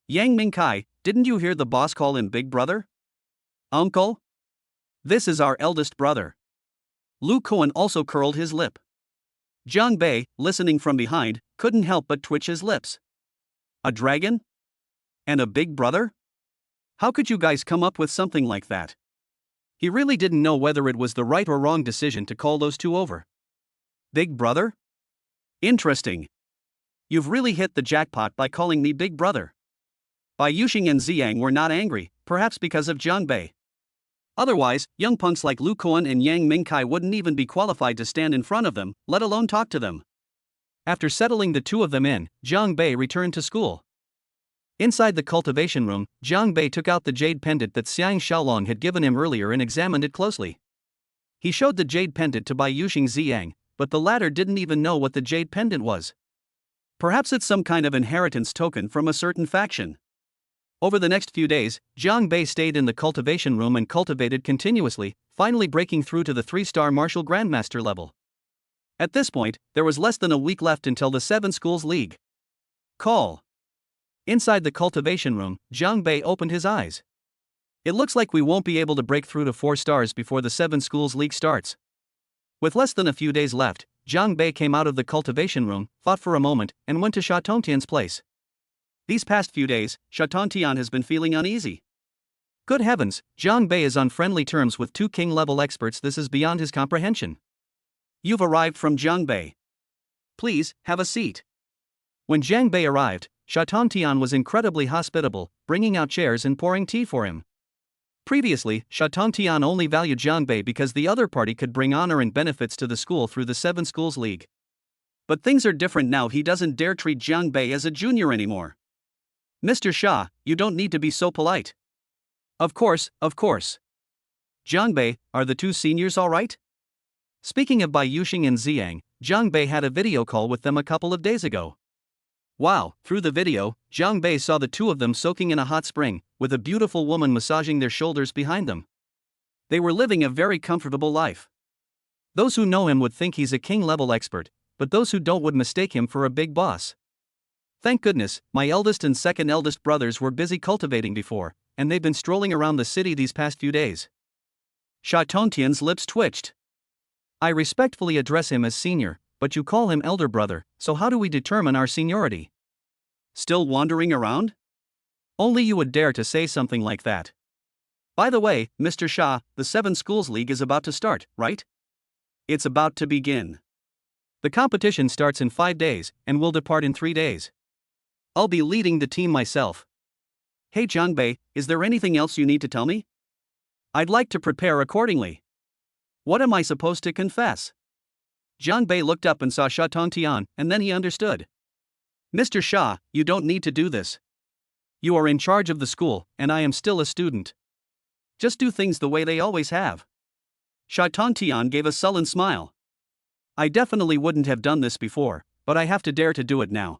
Yang Mingkai, didn't you hear the boss call him big brother? Uncle? This is our eldest brother. Lu Kuan also curled his lip. Jiang Bei, listening from behind, couldn't help but twitch his lips. A dragon? And a big brother? How could you guys come up with something like that? He really didn't know whether it was the right or wrong decision to call those two over. Big brother? Interesting. You've really hit the jackpot by calling me big brother. Bai Yuxing and Ziyang were not angry, perhaps because of Jiang Bei. Otherwise, young punks like Lu Kuan and Yang Mingkai wouldn't even be qualified to stand in front of them, let alone talk to them. After settling the two of them in, Jiang Bei returned to school. Inside the cultivation room, Jiang Bei took out the jade pendant that Xiang Xiaolong had given him earlier and examined it closely. He showed the jade pendant to Bai Yuxing Ziyang, but the latter didn't even know what the jade pendant was. Perhaps it's some kind of inheritance token from a certain faction. Over the next few days, Jiang Bei stayed in the cultivation room and cultivated continuously, finally breaking through to the 3-star martial grandmaster level. At this point, there was less than a week left until the 7 Schools League. Call. Inside the cultivation room, Jiang Bei opened his eyes. It looks like we won't be able to break through to 4 stars before the 7 Schools League starts. With less than a few days left, Jiang Bei came out of the cultivation room, thought for a moment, and went to Sha Tongtian's place. These past few days, Sha Tongtian has been feeling uneasy. Good heavens, Jiang Bei is on friendly terms with 2 king-level experts. This is beyond his comprehension. You've arrived from Jiang Bei. Please, have a seat. When Jiang Bei arrived, Sha Tongtian was incredibly hospitable, bringing out chairs and pouring tea for him. Previously, Sha Tongtian only valued Jiang Bei because the other party could bring honor and benefits to the school through the 7 Schools League. But things are different now. He doesn't dare treat Jiang Bei as a junior anymore. Mr. Sha, you don't need to be so polite. Of course, of course. Jiang Bei, are the 2 seniors all right? Speaking of Bai Yuxing and Ziyang, Jiang Bei had a video call with them a couple of days ago. Wow, through the video, Jiang Bei saw the 2 of them soaking in a hot spring, with a beautiful woman massaging their shoulders behind them. They were living a very comfortable life. Those who know him would think he's a king-level expert, but those who don't would mistake him for a big boss. Thank goodness, my eldest and second eldest brothers were busy cultivating before, and they've been strolling around the city these past few days. Sha Tongtian's lips twitched. I respectfully address him as senior, but you call him elder brother, so how do we determine our seniority? Still wandering around? Only you would dare to say something like that. By the way, Mr. Sha, the 7 Schools League is about to start, right? It's about to begin. The competition starts in 5 days, and will depart in 3 days. I'll be leading the team myself. Hey Jiang Bei, is there anything else you need to tell me? I'd like to prepare accordingly. What am I supposed to confess? Jiang Bei looked up and saw Sha Tongtian, and then he understood. Mr. Sha, you don't need to do this. You are in charge of the school, and I am still a student. Just do things the way they always have. Sha Tongtian gave a sullen smile. I definitely wouldn't have done this before, but I have to dare to do it now.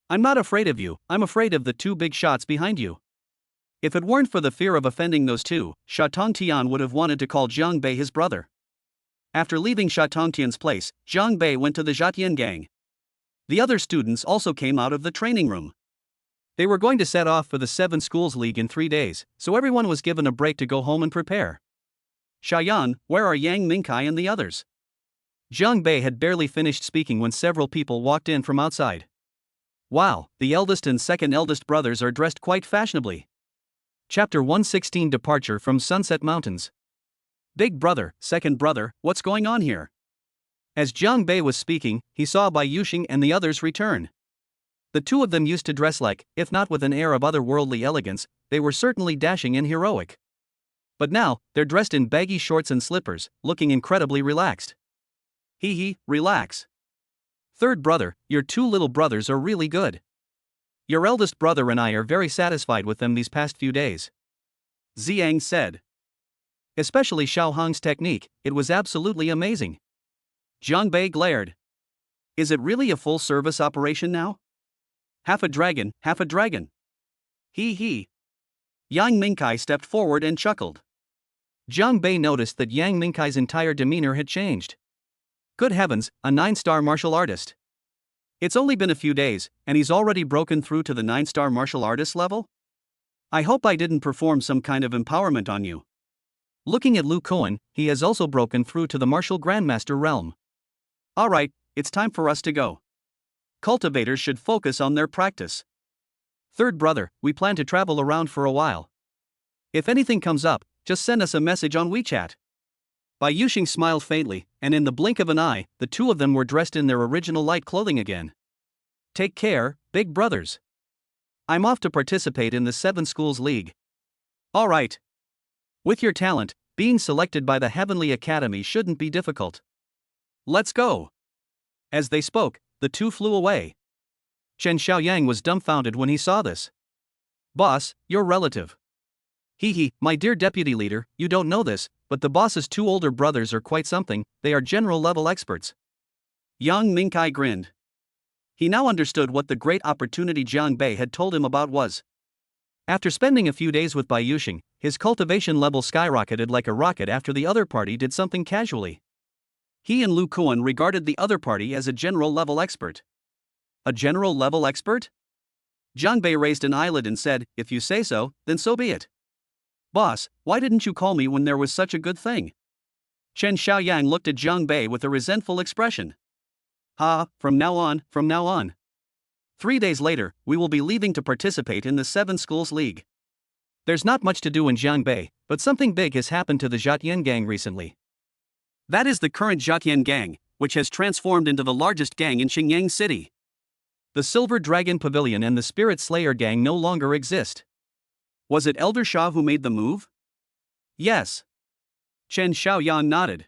I'm not afraid of you, I'm afraid of the 2 big shots behind you. If it weren't for the fear of offending those 2, Sha Tongtian would have wanted to call Jiang Bei his brother. After leaving Sha Tongtian's place, Jiang Bei went to the Zhatian gang. The other students also came out of the training room. They were going to set off for the 7 Schools League in 3 days, so everyone was given a break to go home and prepare. Shayan, where are Yang Mingkai and the others? Jiang Bei had barely finished speaking when several people walked in from outside. Wow, the eldest and second eldest brothers are dressed quite fashionably. Chapter 116: Departure from Sunset Mountains. Big brother, second brother, what's going on here? As Jiang Bei was speaking, he saw Bai Yuxing and the others return. The 2 of them used to dress like, if not with an air of otherworldly elegance, they were certainly dashing and heroic. But now, they're dressed in baggy shorts and slippers, looking incredibly relaxed. Hee, relax. Third brother, your 2 little brothers are really good. Your eldest brother and I are very satisfied with them these past few days. Ziyang said. Especially Xiao Hong's technique, it was absolutely amazing. Jiang Bei glared. Is it really a full-service operation now? Half a dragon, half a dragon. Hee. Yang Mingkai stepped forward and chuckled. Jiang Bei noticed that Yang Mingkai's entire demeanor had changed. Good heavens, a 9-star martial artist. It's only been a few days, and he's already broken through to the 9-star martial artist level? I hope I didn't perform some kind of empowerment on you. Looking at Lu Koan, he has also broken through to the martial grandmaster realm. Alright, it's time for us to go. Cultivators should focus on their practice. Third brother, we plan to travel around for a while. If anything comes up, just send us a message on WeChat. Bai Yuxing smiled faintly, and in the blink of an eye, the two of them were dressed in their original light clothing again. Take care, big brothers. I'm off to participate in the 7 Schools League. Alright. With your talent, being selected by the Heavenly Academy shouldn't be difficult. Let's go. As they spoke, the two flew away. Chen Xiaoyang was dumbfounded when he saw this. Boss, your relative. Hee, my dear deputy leader, you don't know this, but the boss's 2 older brothers are quite something, they are general-level experts. Yang Mingkai grinned. He now understood what the great opportunity Jiang Bei had told him about was. After spending a few days with Bai Yuxing, his cultivation level skyrocketed like a rocket after the other party did something casually. He and Lu Kuan regarded the other party as a general-level expert. A general-level expert? Jiang Bei raised an eyelid and said, if you say so, then so be it. Boss, why didn't you call me when there was such a good thing? Chen Xiaoyang looked at Jiang Bei with a resentful expression. From now on. 3 days later, we will be leaving to participate in the 7 Schools League. There's not much to do in Jiangbei, but something big has happened to the Zhatian gang recently. That is the current Zhatian gang, which has transformed into the largest gang in Xingyang City. The Silver Dragon Pavilion and the Spirit Slayer gang no longer exist. Was it Elder Shah who made the move? Yes. Chen Xiaoyan nodded.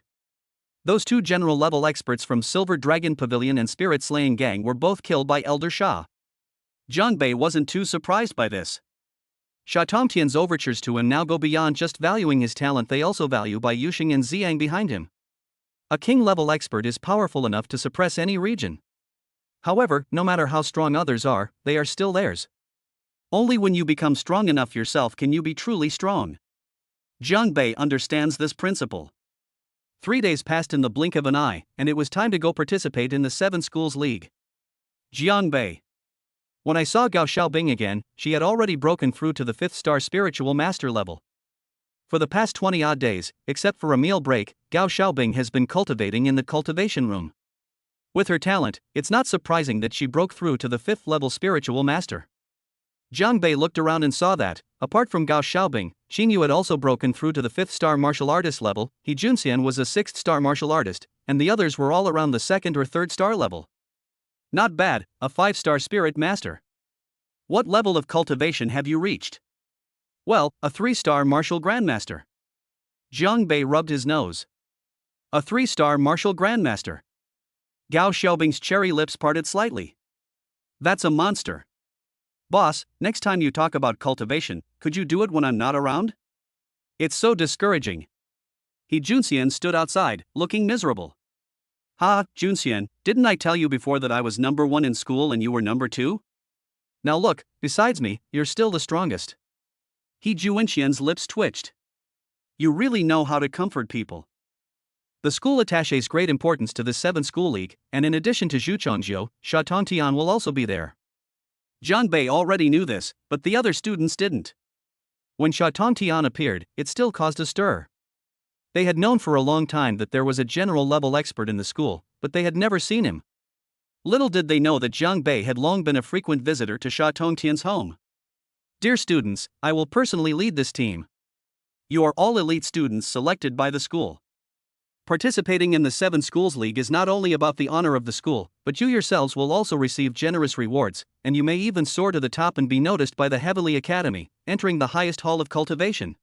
Those 2 general-level experts from Silver Dragon Pavilion and Spirit Slaying Gang were both killed by Elder Shah. Jiang Bei wasn't too surprised by this. Sha Tongtian's overtures to him now go beyond just valuing his talent, they also value Bai Yuxing and Ziyang behind him. A king-level expert is powerful enough to suppress any region. However, no matter how strong others are, they are still theirs. Only when you become strong enough yourself can you be truly strong. Jiang Bei understands this principle. 3 days passed in the blink of an eye, and it was time to go participate in the 7 Schools League. Jiang Bei. When I saw Gao Xiaobing again, she had already broken through to the 5th-star spiritual master level. For the past 20-odd days, except for a meal break, Gao Xiaobing has been cultivating in the cultivation room. With her talent, it's not surprising that she broke through to the 5th-level spiritual master. Jiang Bei looked around and saw that, apart from Gao Xiaobing, Qin Yu had also broken through to the 5th-star martial artist level, He Junxian was a 6th-star martial artist, and the others were all around the 2nd or 3rd-star level. Not bad, a 5-star spirit master. What level of cultivation have you reached? Well, a 3-star martial grandmaster. Jiang Bei rubbed his nose. A 3-star martial grandmaster. Gao Xiaobing's cherry lips parted slightly. That's a monster. Boss, next time you talk about cultivation, could you do it when I'm not around? It's so discouraging. He Junxian stood outside, looking miserable. Junxian, didn't I tell you before that I was number 1 in school and you were number 2? Now look, besides me, you're still the strongest. He Junxian's lips twitched. You really know how to comfort people. The school attaches great importance to the 7 School League, and in addition to Zhu Chongzhou, Sha Tongtian will also be there. Jiang Bei already knew this, but the other students didn't. When Sha Tongtian appeared, it still caused a stir. They had known for a long time that there was a general-level expert in the school, but they had never seen him. Little did they know that Jiang Bei had long been a frequent visitor to Sha Tongtian's home. Dear students, I will personally lead this team. You are all elite students selected by the school. Participating in the 7 Schools League is not only about the honor of the school, but you yourselves will also receive generous rewards, and you may even soar to the top and be noticed by the Heavenly Academy, entering the highest hall of cultivation.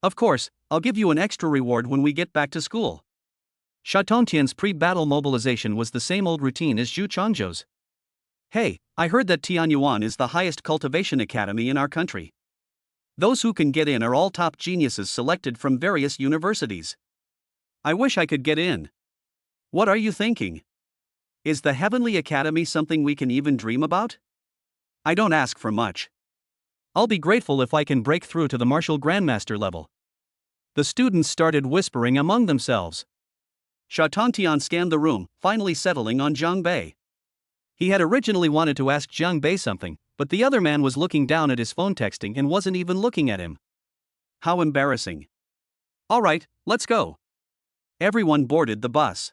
Of course, I'll give you an extra reward when we get back to school. Sha Tongtian's pre-battle mobilization was the same old routine as Zhu Chongzhou's. Hey, I heard that Tianyuan is the highest cultivation academy in our country. Those who can get in are all top geniuses selected from various universities. I wish I could get in. What are you thinking? Is the Heavenly Academy something we can even dream about? I don't ask for much. I'll be grateful if I can break through to the martial grandmaster level. The students started whispering among themselves. Sha Tongtian scanned the room, finally settling on Jiang Bei. He had originally wanted to ask Jiang Bei something, but the other man was looking down at his phone texting and wasn't even looking at him. How embarrassing. Alright, let's go. Everyone boarded the bus.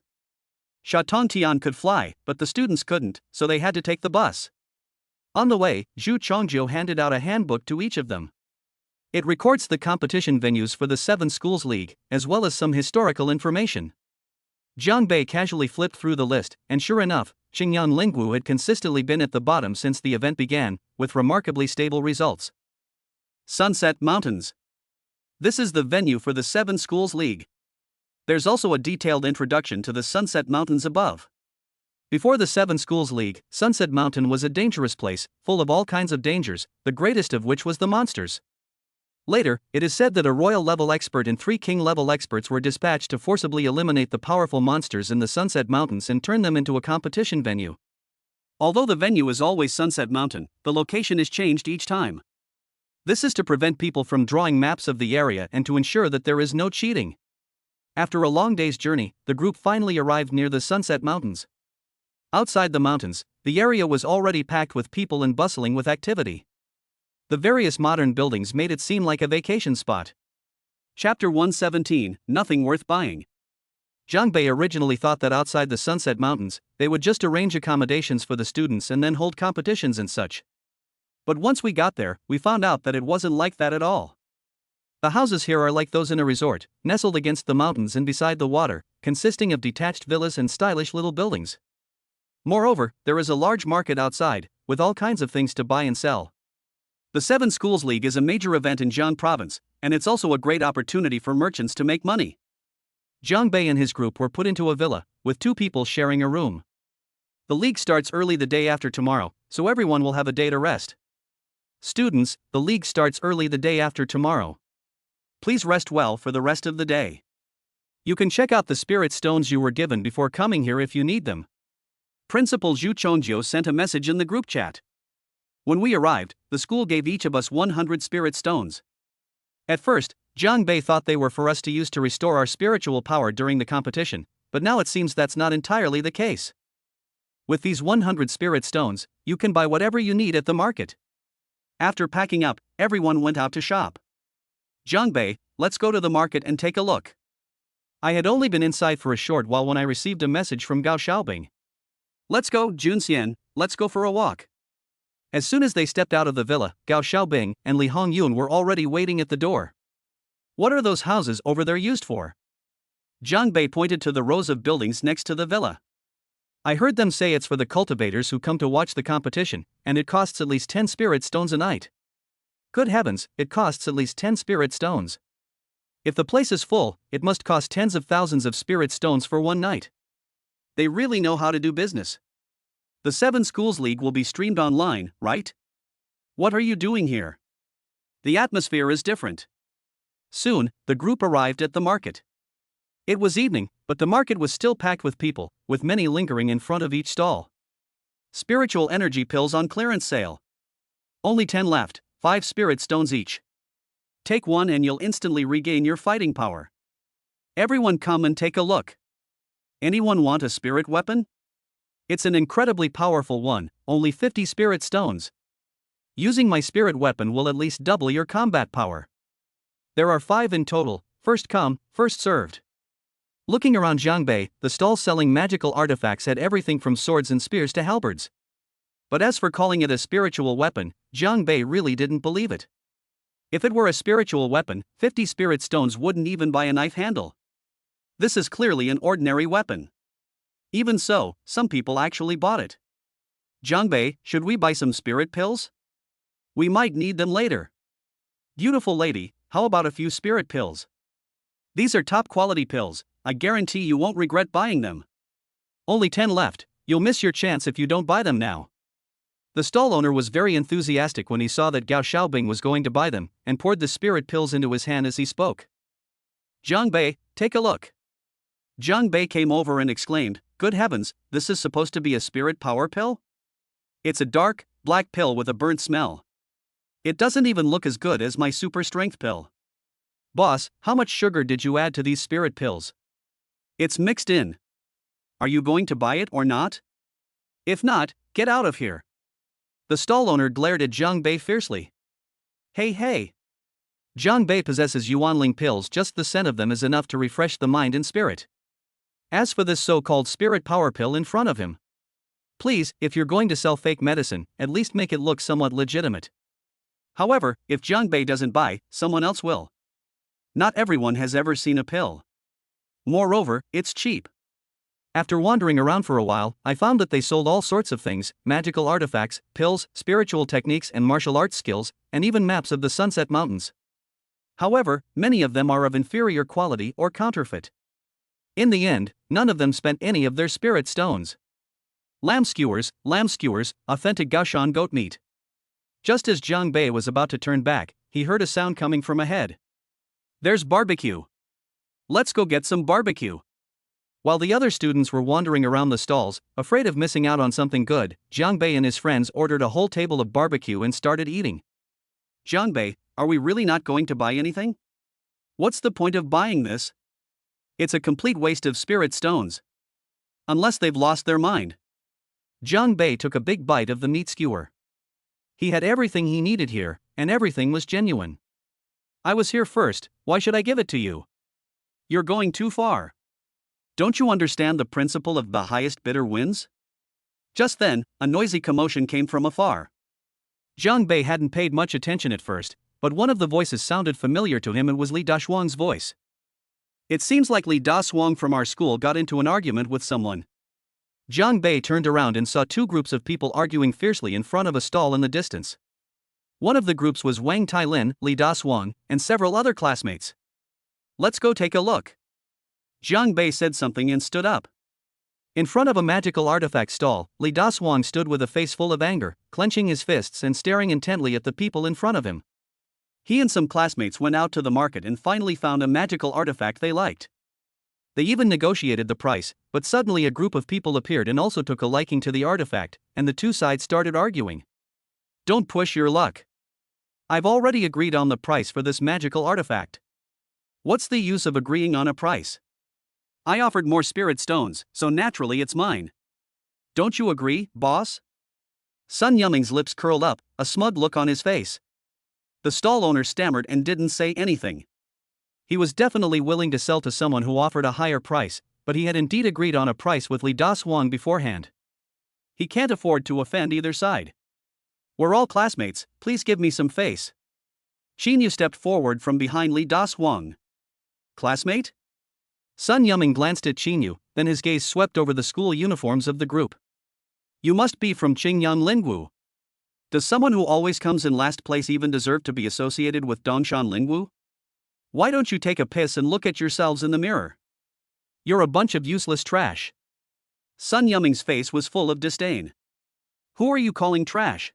Sha Tongtian could fly, but the students couldn't, so they had to take the bus. On the way, Zhu Chongjiu handed out a handbook to each of them. It records the competition venues for the 7 Schools League, as well as some historical information. Jiang Bei casually flipped through the list, and sure enough, Qingyan Lingwu had consistently been at the bottom since the event began, with remarkably stable results. Sunset Mountains. This is the venue for the 7 Schools League. There's also a detailed introduction to the Sunset Mountains above. Before the 7 Schools League, Sunset Mountain was a dangerous place, full of all kinds of dangers, the greatest of which was the monsters. Later, it is said that a royal-level expert and 3 king-level experts were dispatched to forcibly eliminate the powerful monsters in the Sunset Mountains and turn them into a competition venue. Although the venue is always Sunset Mountain, the location is changed each time. This is to prevent people from drawing maps of the area and to ensure that there is no cheating. After a long day's journey, the group finally arrived near the Sunset Mountains. Outside the mountains, the area was already packed with people and bustling with activity. The various modern buildings made it seem like a vacation spot. Chapter 117, Nothing Worth Buying. Jiang Bei originally thought that outside the Sunset Mountains, they would just arrange accommodations for the students and then hold competitions and such. But once we got there, we found out that it wasn't like that at all. The houses here are like those in a resort, nestled against the mountains and beside the water, consisting of detached villas and stylish little buildings. Moreover, there is a large market outside, with all kinds of things to buy and sell. The 7 Schools League is a major event in Jiang Province, and it's also a great opportunity for merchants to make money. Jiang Bei and his group were put into a villa, with 2 people sharing a room. The league starts early the day after tomorrow, so everyone will have a day to rest. Students, the league starts early the day after tomorrow. Please rest well for the rest of the day. You can check out the spirit stones you were given before coming here if you need them. Principal Zhu Chongjiu sent a message in the group chat. When we arrived, the school gave each of us 100 spirit stones. At first, Jiang Bei thought they were for us to use to restore our spiritual power during the competition, but now it seems that's not entirely the case. With these 100 spirit stones, you can buy whatever you need at the market. After packing up, everyone went out to shop. Jiang Bei, let's go to the market and take a look. I had only been inside for a short while when I received a message from Gao Xiaobing. Let's go, Junxian, let's go for a walk. As soon as they stepped out of the villa, Gao Xiaobing and Li Hongyun were already waiting at the door. What are those houses over there used for? Jiang Bei pointed to the rows of buildings next to the villa. I heard them say it's for the cultivators who come to watch the competition, and it costs at least 10 spirit stones a night. Good heavens, it costs at least 10 spirit stones. If the place is full, it must cost tens of thousands of spirit stones for one night. They really know how to do business. The 7 Schools League will be streamed online, right? What are you doing here? The atmosphere is different. Soon, the group arrived at the market. It was evening, but the market was still packed with people, with many lingering in front of each stall. Spiritual energy pills on clearance sale. Only 10 left, 5 spirit stones each. Take one and you'll instantly regain your fighting power. Everyone come and take a look. Anyone want a spirit weapon? It's an incredibly powerful one, only 50 spirit stones. Using my spirit weapon will at least double your combat power. There are 5 in total, first come, first served. Looking around Jiang Bei, the stalls selling magical artifacts had everything from swords and spears to halberds. But as for calling it a spiritual weapon, Jiang Bei really didn't believe it. If it were a spiritual weapon, 50 spirit stones wouldn't even buy a knife handle. This is clearly an ordinary weapon. Even so, some people actually bought it. Jiang Bei, should we buy some spirit pills? We might need them later. Beautiful lady, how about a few spirit pills? These are top quality pills, I guarantee you won't regret buying them. Only 10 left, you'll miss your chance if you don't buy them now. The stall owner was very enthusiastic when he saw that Gao Xiaobing was going to buy them, and poured the spirit pills into his hand as he spoke. Jiang Bei, take a look. Jiang Bei came over and exclaimed, good heavens, this is supposed to be a spirit power pill? It's a dark, black pill with a burnt smell. It doesn't even look as good as my super strength pill. Boss, how much sugar did you add to these spirit pills? It's mixed in. Are you going to buy it or not? If not, get out of here. The stall owner glared at Jiang Bei fiercely. Hey hey! Jiang Bei possesses Yuanling pills, just the scent of them is enough to refresh the mind and spirit. As for this so-called spirit power pill in front of him, please, if you're going to sell fake medicine, at least make it look somewhat legitimate. However, if Jiang Bei doesn't buy, someone else will. Not everyone has ever seen a pill. Moreover, it's cheap. After wandering around for a while, I found that they sold all sorts of things: magical artifacts, pills, spiritual techniques and martial arts skills, and even maps of the Sunset Mountains. However, many of them are of inferior quality or counterfeit. In the end, none of them spent any of their spirit stones. Lamb skewers, authentic Gaoshan goat meat. Just as Jiang Bei was about to turn back, he heard a sound coming from ahead. There's barbecue. Let's go get some barbecue. While the other students were wandering around the stalls, afraid of missing out on something good, Jiang Bei and his friends ordered a whole table of barbecue and started eating. Jiang Bei, are we really not going to buy anything? What's the point of buying this? It's a complete waste of spirit stones. Unless they've lost their mind. Jiang Bei took a big bite of the meat skewer. He had everything he needed here, and everything was genuine. I was here first, why should I give it to you? You're going too far. Don't you understand the principle of the highest bidder wins? Just then, a noisy commotion came from afar. Jiang Bei hadn't paid much attention at first, but one of the voices sounded familiar to him and was Li Dashuang's voice. It seems like Li Dashuang from our school got into an argument with someone. Jiang Bei turned around and saw two groups of people arguing fiercely in front of a stall in the distance. One of the groups was Wang Tailin, Li Dashuang, and several other classmates. Let's go take a look. Jiang Bei said something and stood up. In front of a magical artifact stall, Li Dashuang stood with a face full of anger, clenching his fists and staring intently at the people in front of him. He and some classmates went out to the market and finally found a magical artifact they liked. They even negotiated the price, but suddenly a group of people appeared and also took a liking to the artifact, and the two sides started arguing. Don't push your luck. I've already agreed on the price for this magical artifact. What's the use of agreeing on a price? I offered more spirit stones, so naturally it's mine. Don't you agree, boss? Sun Yuming's lips curled up, a smug look on his face. The stall owner stammered and didn't say anything. He was definitely willing to sell to someone who offered a higher price, but he had indeed agreed on a price with Li Dashuang beforehand. He can't afford to offend either side. We're all classmates, please give me some face. Qinyu stepped forward from behind Li Dashuang. Classmate? Sun Yuming glanced at Qinyu, then his gaze swept over the school uniforms of the group. You must be from Qingyan Lingwu. Does someone who always comes in last place even deserve to be associated with Dongshan Lingwu? Why don't you take a piss and look at yourselves in the mirror? You're a bunch of useless trash. Sun Yuming's face was full of disdain. Who are you calling trash?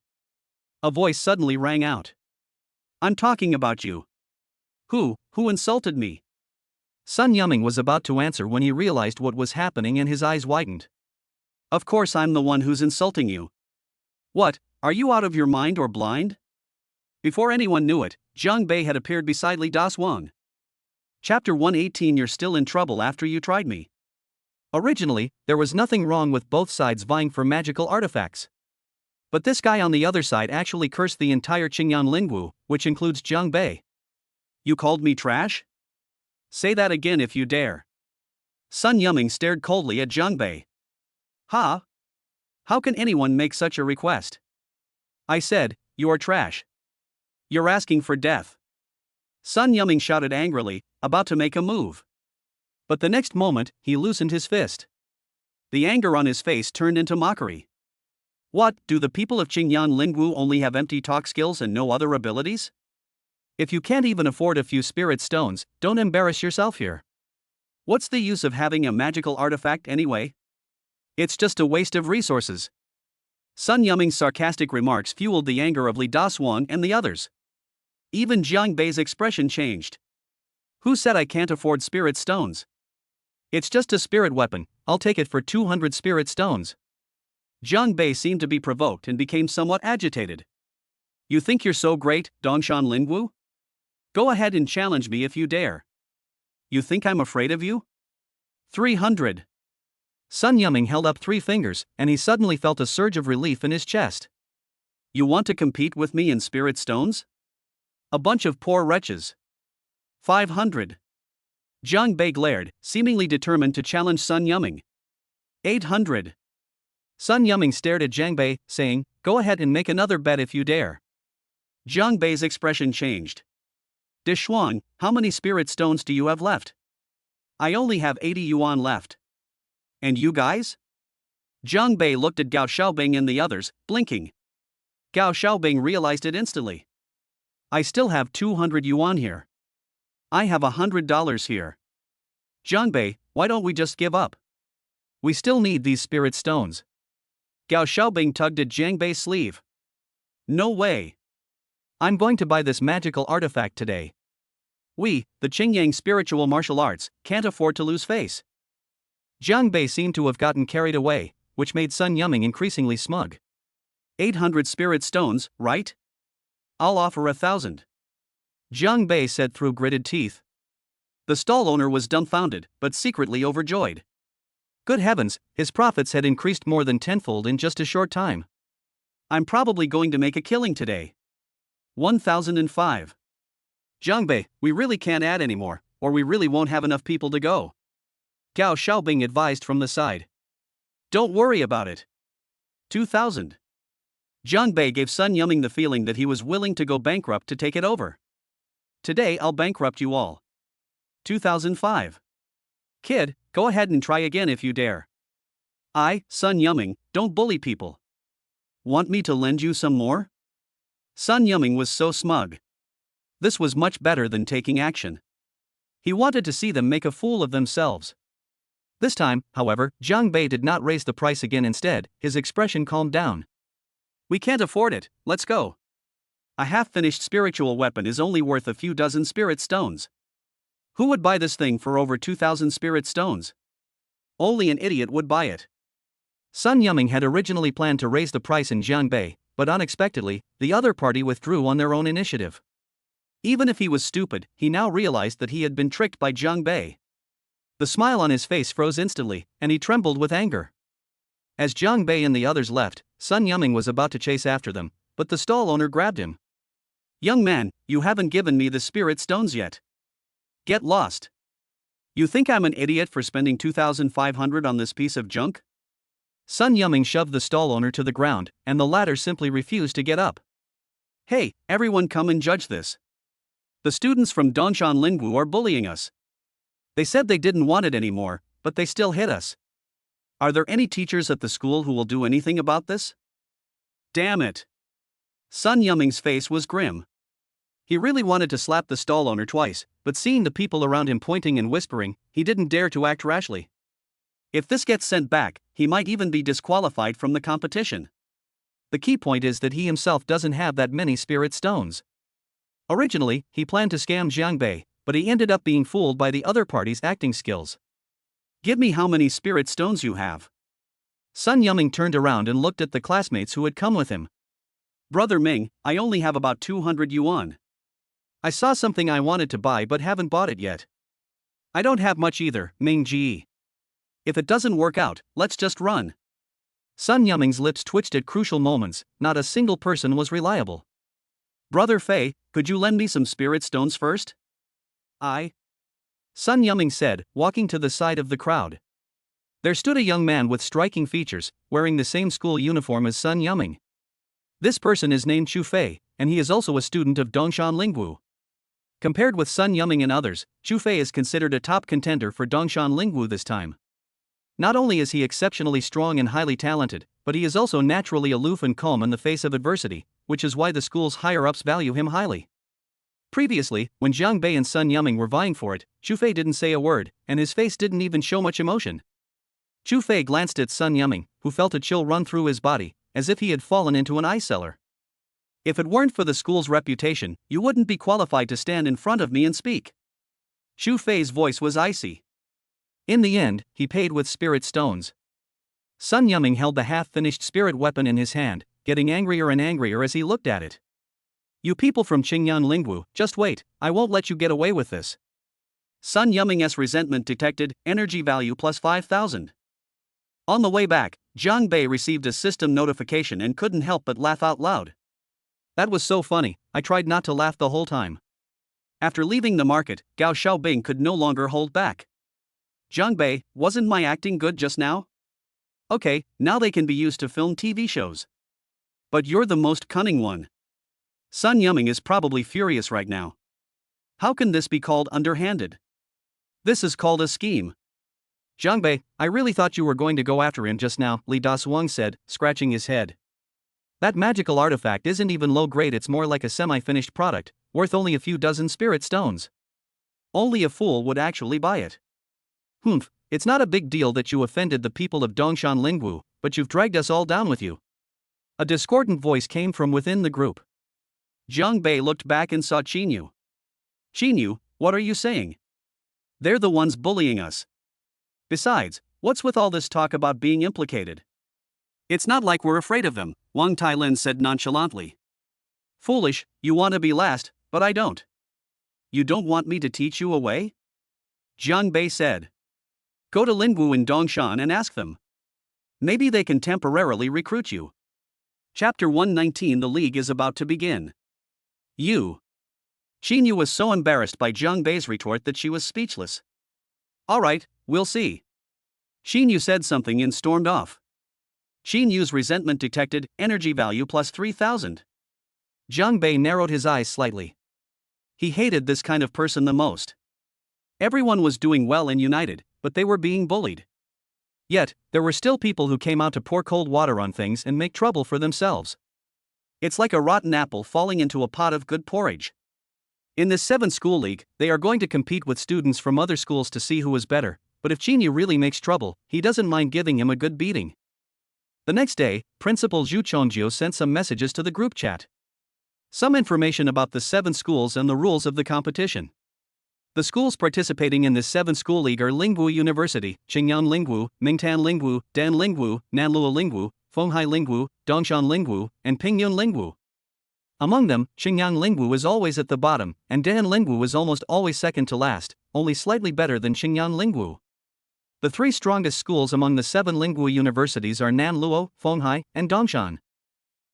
A voice suddenly rang out. I'm talking about you. Who insulted me? Sun Yuming was about to answer when he realized what was happening and his eyes widened. Of course I'm the one who's insulting you. What, are you out of your mind or blind? Before anyone knew it, Jiang Bei had appeared beside Li Dashuang. Chapter 118. You're still in trouble after you tried me. Originally, there was nothing wrong with both sides vying for magical artifacts. But this guy on the other side actually cursed the entire Qingyan Lingwu, which includes Jiang Bei. You called me trash? Say that again if you dare. Sun Yuming stared coldly at Jiang Bei. Ha? How can anyone make such a request? I said, you're trash. You're asking for death. Sun Yuming shouted angrily, about to make a move. But the next moment, he loosened his fist. The anger on his face turned into mockery. What, do the people of Qingyan Lingwu only have empty talk skills and no other abilities? If you can't even afford a few spirit stones, don't embarrass yourself here. What's the use of having a magical artifact anyway? It's just a waste of resources. Sun Yuming's sarcastic remarks fueled the anger of Li Dashuang and the others. Even Jiang Bei's expression changed. Who said I can't afford spirit stones? It's just a spirit weapon, I'll take it for 200 spirit stones. Jiang Bei seemed to be provoked and became somewhat agitated. You think you're so great, Dongshan Lingwu? Go ahead and challenge me if you dare. You think I'm afraid of you? 300. Sun Yuming held up 3 fingers, and he suddenly felt a surge of relief in his chest. You want to compete with me in spirit stones? A bunch of poor wretches. 500. Jiang Bei glared, seemingly determined to challenge Sun Yuming. 800. Sun Yuming stared at Jiang Bei, saying, "Go ahead and make another bet if you dare." Jiang Bei's expression changed. De Shuang, how many spirit stones do you have left? I only have 80 yuan left. And you guys? Jiang Bei looked at Gao Xiaobing and the others, blinking. Gao Xiaobing realized it instantly. I still have 200 yuan here. I have $100 here. Jiang Bei, why don't we just give up? We still need these spirit stones. Gao Xiaobing tugged at Jiang Bei's sleeve. No way. I'm going to buy this magical artifact today. We, the Qingyang spiritual martial arts, can't afford to lose face. Jiang Bei seemed to have gotten carried away, which made Sun Yuming increasingly smug. 800 spirit stones, right? I'll offer 1,000. Jiang Bei said through gritted teeth. The stall owner was dumbfounded, but secretly overjoyed. Good heavens, his profits had increased more than tenfold in just a short time. I'm probably going to make a killing today. 1,005. Jiang Bei, we really can't add anymore, or we really won't have enough people to go. Gao Xiaobing advised from the side. Don't worry about it. 2,000. Jiang Bei gave Sun Yuming the feeling that he was willing to go bankrupt to take it over. Today I'll bankrupt you all. 2005. Kid, go ahead and try again if you dare. Sun Yuming, don't bully people. Want me to lend you some more? Sun Yuming was so smug. This was much better than taking action. He wanted to see them make a fool of themselves. This time, however, Jiang Bei did not raise the price again. Instead, his expression calmed down. We can't afford it, let's go. A half-finished spiritual weapon is only worth a few dozen spirit stones. Who would buy this thing for over 2,000 spirit stones? Only an idiot would buy it. Sun Yuming had originally planned to raise the price in Jiang Bei, but unexpectedly, the other party withdrew on their own initiative. Even if he was stupid, he now realized that he had been tricked by Jiang Bei. The smile on his face froze instantly, and he trembled with anger. As Jiang Bei and the others left, Sun Yuming was about to chase after them, but the stall owner grabbed him. Young man, you haven't given me the spirit stones yet. Get lost. You think I'm an idiot for spending 2,500 on this piece of junk? Sun Yuming shoved the stall owner to the ground, and the latter simply refused to get up. Hey, everyone come and judge this. The students from Dongshan Lingwu are bullying us. They said they didn't want it anymore, but they still hit us. Are there any teachers at the school who will do anything about this? Damn it. Sun Yuming's face was grim. He really wanted to slap the stall owner twice, but seeing the people around him pointing and whispering, he didn't dare to act rashly. If this gets sent back, he might even be disqualified from the competition. The key point is that he himself doesn't have that many spirit stones. Originally, he planned to scam Jiang Bei, but he ended up being fooled by the other party's acting skills. Give me how many spirit stones you have. Sun Yuming turned around and looked at the classmates who had come with him. Brother Ming, I only have about 200 yuan. I saw something I wanted to buy but haven't bought it yet. I don't have much either, Ming Ji. If it doesn't work out, let's just run. Sun Yuming's lips twitched at crucial moments. Not a single person was reliable. Brother Fei, could you lend me some spirit stones first? Sun Yuming said, walking to the side of the crowd. There stood a young man with striking features, wearing the same school uniform as Sun Yuming. This person is named Chu Fei, and he is also a student of Dongshan Lingwu. Compared with Sun Yuming and others, Chu Fei is considered a top contender for Dongshan Lingwu this time. Not only is he exceptionally strong and highly talented, but he is also naturally aloof and calm in the face of adversity, which is why the school's higher-ups value him highly. Previously, when Jiang Bei and Sun Yuming were vying for it, Chu Fei didn't say a word, and his face didn't even show much emotion. Chu Fei glanced at Sun Yuming, who felt a chill run through his body, as if he had fallen into an ice cellar. If it weren't for the school's reputation, you wouldn't be qualified to stand in front of me and speak. Chu Fei's voice was icy. In the end, he paid with spirit stones. Sun Yuming held the half-finished spirit weapon in his hand, getting angrier and angrier as he looked at it. You people from Qingyang Lingwu, just wait, I won't let you get away with this. Sun Yuming's resentment detected, energy value plus 5,000. On the way back, Jiang Bei received a system notification and couldn't help but laugh out loud. That was so funny, I tried not to laugh the whole time. After leaving the market, Gao Xiaobing could no longer hold back. Jiang Bei, wasn't my acting good just now? Okay, now they can be used to film TV shows. But you're the most cunning one. Sun Yuming is probably furious right now. How can this be called underhanded? This is called a scheme. Jiang Bei, I really thought you were going to go after him just now, Li Dasuang said, scratching his head. That magical artifact isn't even low grade, it's more like a semi-finished product, worth only a few dozen spirit stones. Only a fool would actually buy it. Humph, it's not a big deal that you offended the people of Dongshan Lingwu, but you've dragged us all down with you. A discordant voice came from within the group. Jiang Bei looked back and saw Qinyu. Qinyu, what are you saying? They're the ones bullying us. Besides, what's with all this talk about being implicated? It's not like we're afraid of them, Wang Tailin said nonchalantly. Foolish, you want to be last, but I don't. You don't want me to teach you a way? Jiang Bei said. Go to Lingwu in Dongshan and ask them. Maybe they can temporarily recruit you. Chapter 119. The League is about to begin. You. Qinyu was so embarrassed by Jiang Bei's retort that she was speechless. Alright, we'll see. Qinyu said something and stormed off. Qinyu's resentment detected, energy value plus 3,000. Jiang Bei narrowed his eyes slightly. He hated this kind of person the most. Everyone was doing well and united, but they were being bullied. Yet, there were still people who came out to pour cold water on things and make trouble for themselves. It's like a rotten apple falling into a pot of good porridge. In this 7-school league, they are going to compete with students from other schools to see who is better, but if Qinyu really makes trouble, he doesn't mind giving him a good beating. The next day, Principal Zhu Chongjiu sent some messages to the group chat. Some information about the 7 schools and the rules of the competition. The schools participating in this 7-school league are Lingwu University, Qingyang Lingwu, Mingtan Lingwu, Dan Lingwu, Nanluo Lingwu, Fenghai Lingwu, Dongshan Lingwu, and Pingyun Lingwu. Among them, Qingyang Lingwu is always at the bottom, and Dan Lingwu is almost always second to last, only slightly better than Qingyang Lingwu. The 3 strongest schools among the 7 Lingwu universities are Nanluo, Fenghai, and Dongshan.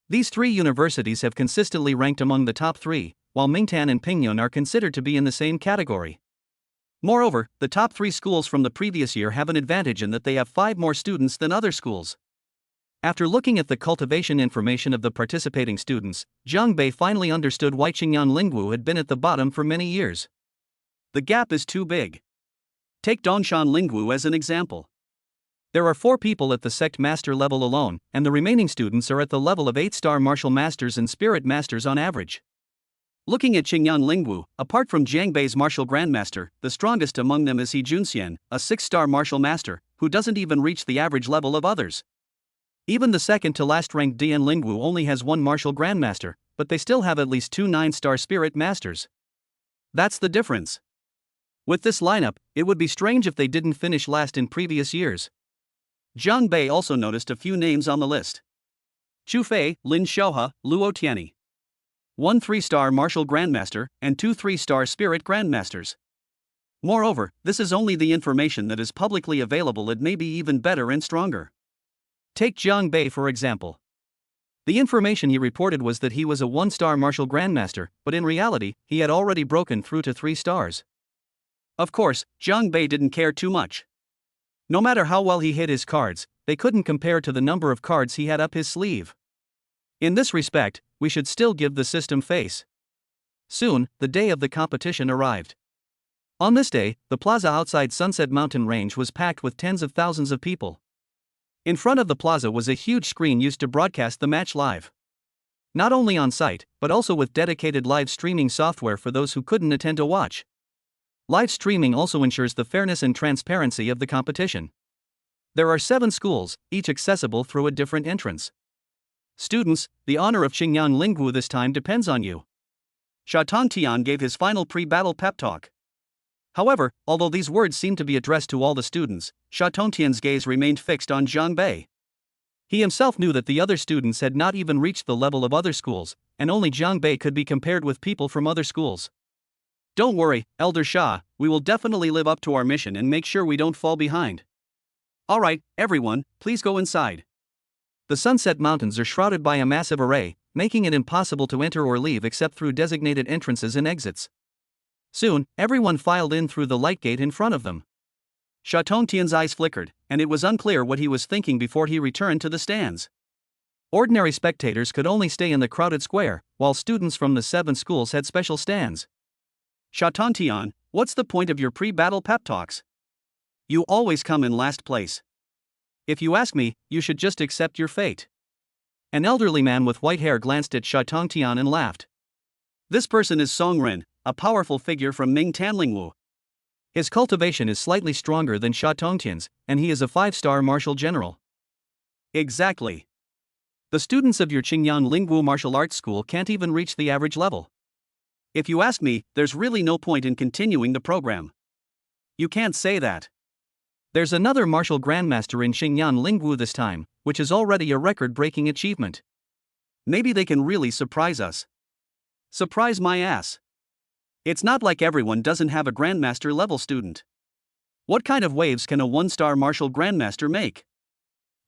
These 3 universities have consistently ranked among the top 3, while Mingtan and Pingyun are considered to be in the same category. Moreover, the top 3 schools from the previous year have an advantage in that they have 5 more students than other schools. After looking at the cultivation information of the participating students, Jiang Bei finally understood why Qingyang Lingwu had been at the bottom for many years. The gap is too big. Take Dongshan Lingwu as an example. There are 4 people at the sect master level alone, and the remaining students are at the level of 8-star martial masters and spirit masters on average. Looking at Qingyang Lingwu, apart from Jiang Bei's martial grandmaster, the strongest among them is He Junxian, a 6-star martial master, who doesn't even reach the average level of others. Even the second to last ranked Dian Lingwu only has 1 martial grandmaster, but they still have at least 2 9-star spirit masters. That's the difference. With this lineup, it would be strange if they didn't finish last in previous years. Jiang Bei also noticed a few names on the list. Chu Fei, Lin Xiaohe, Luo Tianyi. 1 3-star martial grandmaster, and 2 3-star spirit grandmasters. Moreover, this is only the information that is publicly available. It may be even better and stronger. Take Jiang Bei for example. The information he reported was that he was a 1-star martial grandmaster, but in reality, he had already broken through to 3 stars. Of course, Jiang Bei didn't care too much. No matter how well he hid his cards, they couldn't compare to the number of cards he had up his sleeve. In this respect, we should still give the system face. Soon, the day of the competition arrived. On this day, the plaza outside Sunset Mountain Range was packed with tens of thousands of people. In front of the plaza was a huge screen used to broadcast the match live. Not only on site, but also with dedicated live streaming software for those who couldn't attend to watch. Live streaming also ensures the fairness and transparency of the competition. There are 7 schools, each accessible through a different entrance. Students, the honor of Qingyang Lingwu this time depends on you. Sha Tongtian gave his final pre-battle pep talk. However, although these words seemed to be addressed to all the students, Sha Tongtian's gaze remained fixed on Jiang Bei. He himself knew that the other students had not even reached the level of other schools, and only Jiangbei could be compared with people from other schools. Don't worry, Elder Shah, we will definitely live up to our mission and make sure we don't fall behind. Alright, everyone, please go inside. The Sunset Mountains are shrouded by a massive array, making it impossible to enter or leave except through designated entrances and exits. Soon, everyone filed in through the light gate in front of them. Sha Tongtian's eyes flickered, and it was unclear what he was thinking before he returned to the stands. Ordinary spectators could only stay in the crowded square, while students from the 7 schools had special stands. Sha Tongtian, what's the point of your pre-battle pep talks? You always come in last place. If you ask me, you should just accept your fate. An elderly man with white hair glanced at Sha Tongtian and laughed. This person is Song Ren, a powerful figure from Ming Tanlingwu. His cultivation is slightly stronger than Sha Tongtian's, and he is a 5-star martial general. Exactly. The students of your Qingyang Lingwu martial arts school can't even reach the average level. If you ask me, there's really no point in continuing the program. You can't say that. There's another martial grandmaster in Xinyan Lingwu this time, which is already a record-breaking achievement. Maybe they can really surprise us. Surprise my ass. It's not like everyone doesn't have a grandmaster level student. What kind of waves can a 1-star martial grandmaster make?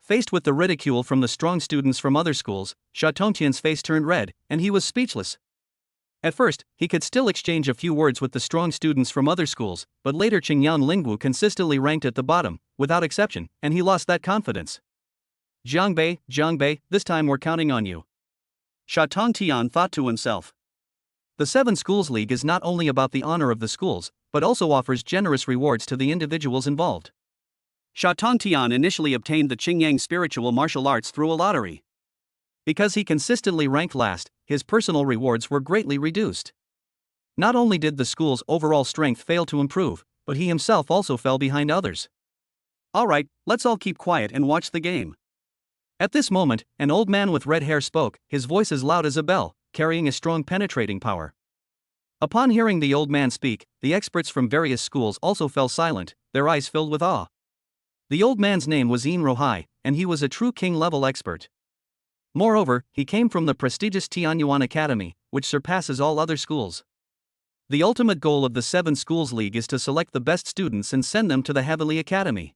Faced with the ridicule from the strong students from other schools, Sha Tongtian's face turned red, and he was speechless. At first, he could still exchange a few words with the strong students from other schools, but later Qingyang Lingwu consistently ranked at the bottom, without exception, and he lost that confidence. Jiangbei, this time we're counting on you. Sha Tongtian thought to himself. The 7 Schools League is not only about the honor of the schools, but also offers generous rewards to the individuals involved. Sha Tongtian initially obtained the Qingyang spiritual martial arts through a lottery. Because he consistently ranked last, his personal rewards were greatly reduced. Not only did the school's overall strength fail to improve, but he himself also fell behind others. Alright, let's all keep quiet and watch the game. At this moment, an old man with red hair spoke, his voice as loud as a bell, carrying a strong penetrating power. Upon hearing the old man speak, the experts from various schools also fell silent, their eyes filled with awe. The old man's name was Yin Rohai, and he was a true king-level expert. Moreover, he came from the prestigious Tianyuan Academy, which surpasses all other schools. The ultimate goal of the 7 Schools League is to select the best students and send them to the Heavenly Academy.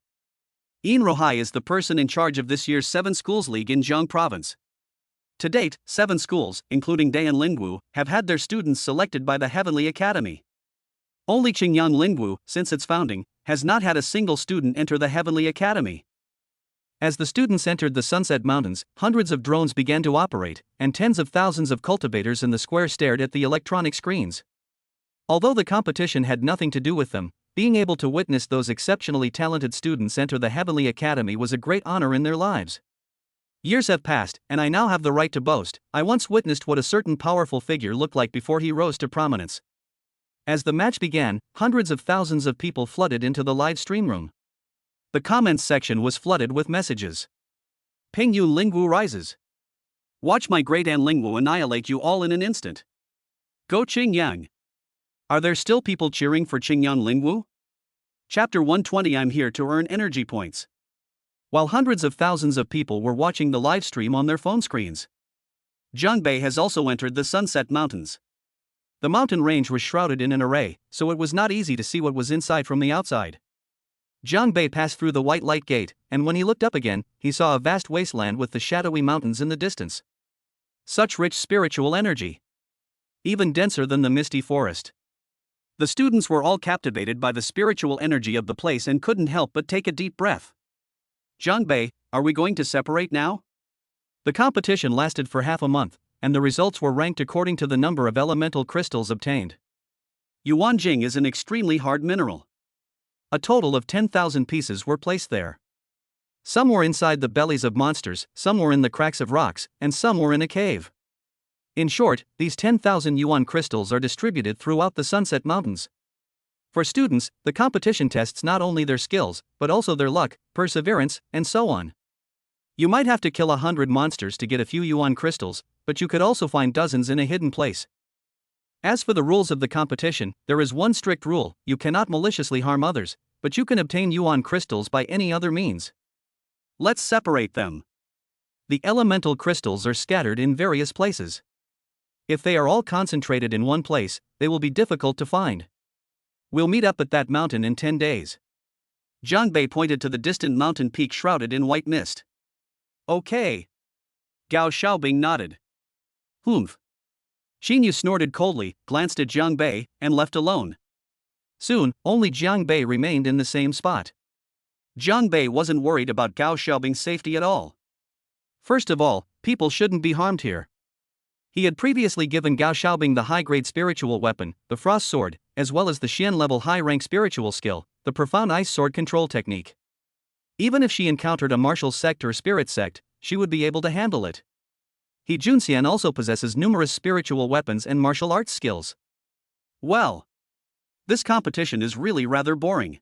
Yin Rohai is the person in charge of this year's 7 Schools League in Jiang Province. To date, 7 schools, including Dayan Lingwu, have had their students selected by the Heavenly Academy. Only Qingyang Lingwu, since its founding, has not had a single student enter the Heavenly Academy. As the students entered the Sunset Mountains, hundreds of drones began to operate, and tens of thousands of cultivators in the square stared at the electronic screens. Although the competition had nothing to do with them, being able to witness those exceptionally talented students enter the Heavenly Academy was a great honor in their lives. Years have passed, and I now have the right to boast, I once witnessed what a certain powerful figure looked like before he rose to prominence. As the match began, hundreds of thousands of people flooded into the live stream room. The comments section was flooded with messages. Ping Yu Lingwu rises. Watch my great An Lingwu annihilate you all in an instant. Go Qingyang. Are there still people cheering for Qingyang Lingwu? Chapter 120. I'm here to earn energy points. While hundreds of thousands of people were watching the live stream on their phone screens, Jiangbei has also entered the Sunset Mountains. The mountain range was shrouded in an array, so it was not easy to see what was inside from the outside. Jiangbei passed through the white light gate, and when he looked up again, he saw a vast wasteland with the shadowy mountains in the distance. Such rich spiritual energy. Even denser than the misty forest. The students were all captivated by the spiritual energy of the place and couldn't help but take a deep breath. Jiangbei, are we going to separate now? The competition lasted for half a month, and the results were ranked according to the number of elemental crystals obtained. Yuan Jing is an extremely hard mineral. A total of 10,000 pieces were placed there. Some were inside the bellies of monsters, some were in the cracks of rocks, and some were in a cave. In short, these 10,000 yuan crystals are distributed throughout the Sunset Mountains. For students, the competition tests not only their skills, but also their luck, perseverance, and so on. You might have to kill 100 monsters to get a few yuan crystals, but you could also find dozens in a hidden place. As for the rules of the competition, there is one strict rule: you cannot maliciously harm others, but you can obtain yuan crystals by any other means. Let's separate them. The elemental crystals are scattered in various places. If they are all concentrated in one place, they will be difficult to find. We'll meet up at that mountain in 10 days. Jiang Bei pointed to the distant mountain peak shrouded in white mist. Okay. Gao Xiaobing nodded. Humph. Xinyu snorted coldly, glanced at Jiang Bei, and left alone. Soon, only Jiang Bei remained in the same spot. Jiang Bei wasn't worried about Gao Xiaobing's safety at all. First of all, people shouldn't be harmed here. He had previously given Gao Xiaobing the high-grade spiritual weapon, the Frost Sword, as well as the Xian-level high-rank spiritual skill, the Profound Ice Sword control technique. Even if she encountered a martial sect or spirit sect, she would be able to handle it. He Junxian also possesses numerous spiritual weapons and martial arts skills. Well, this competition is really rather boring.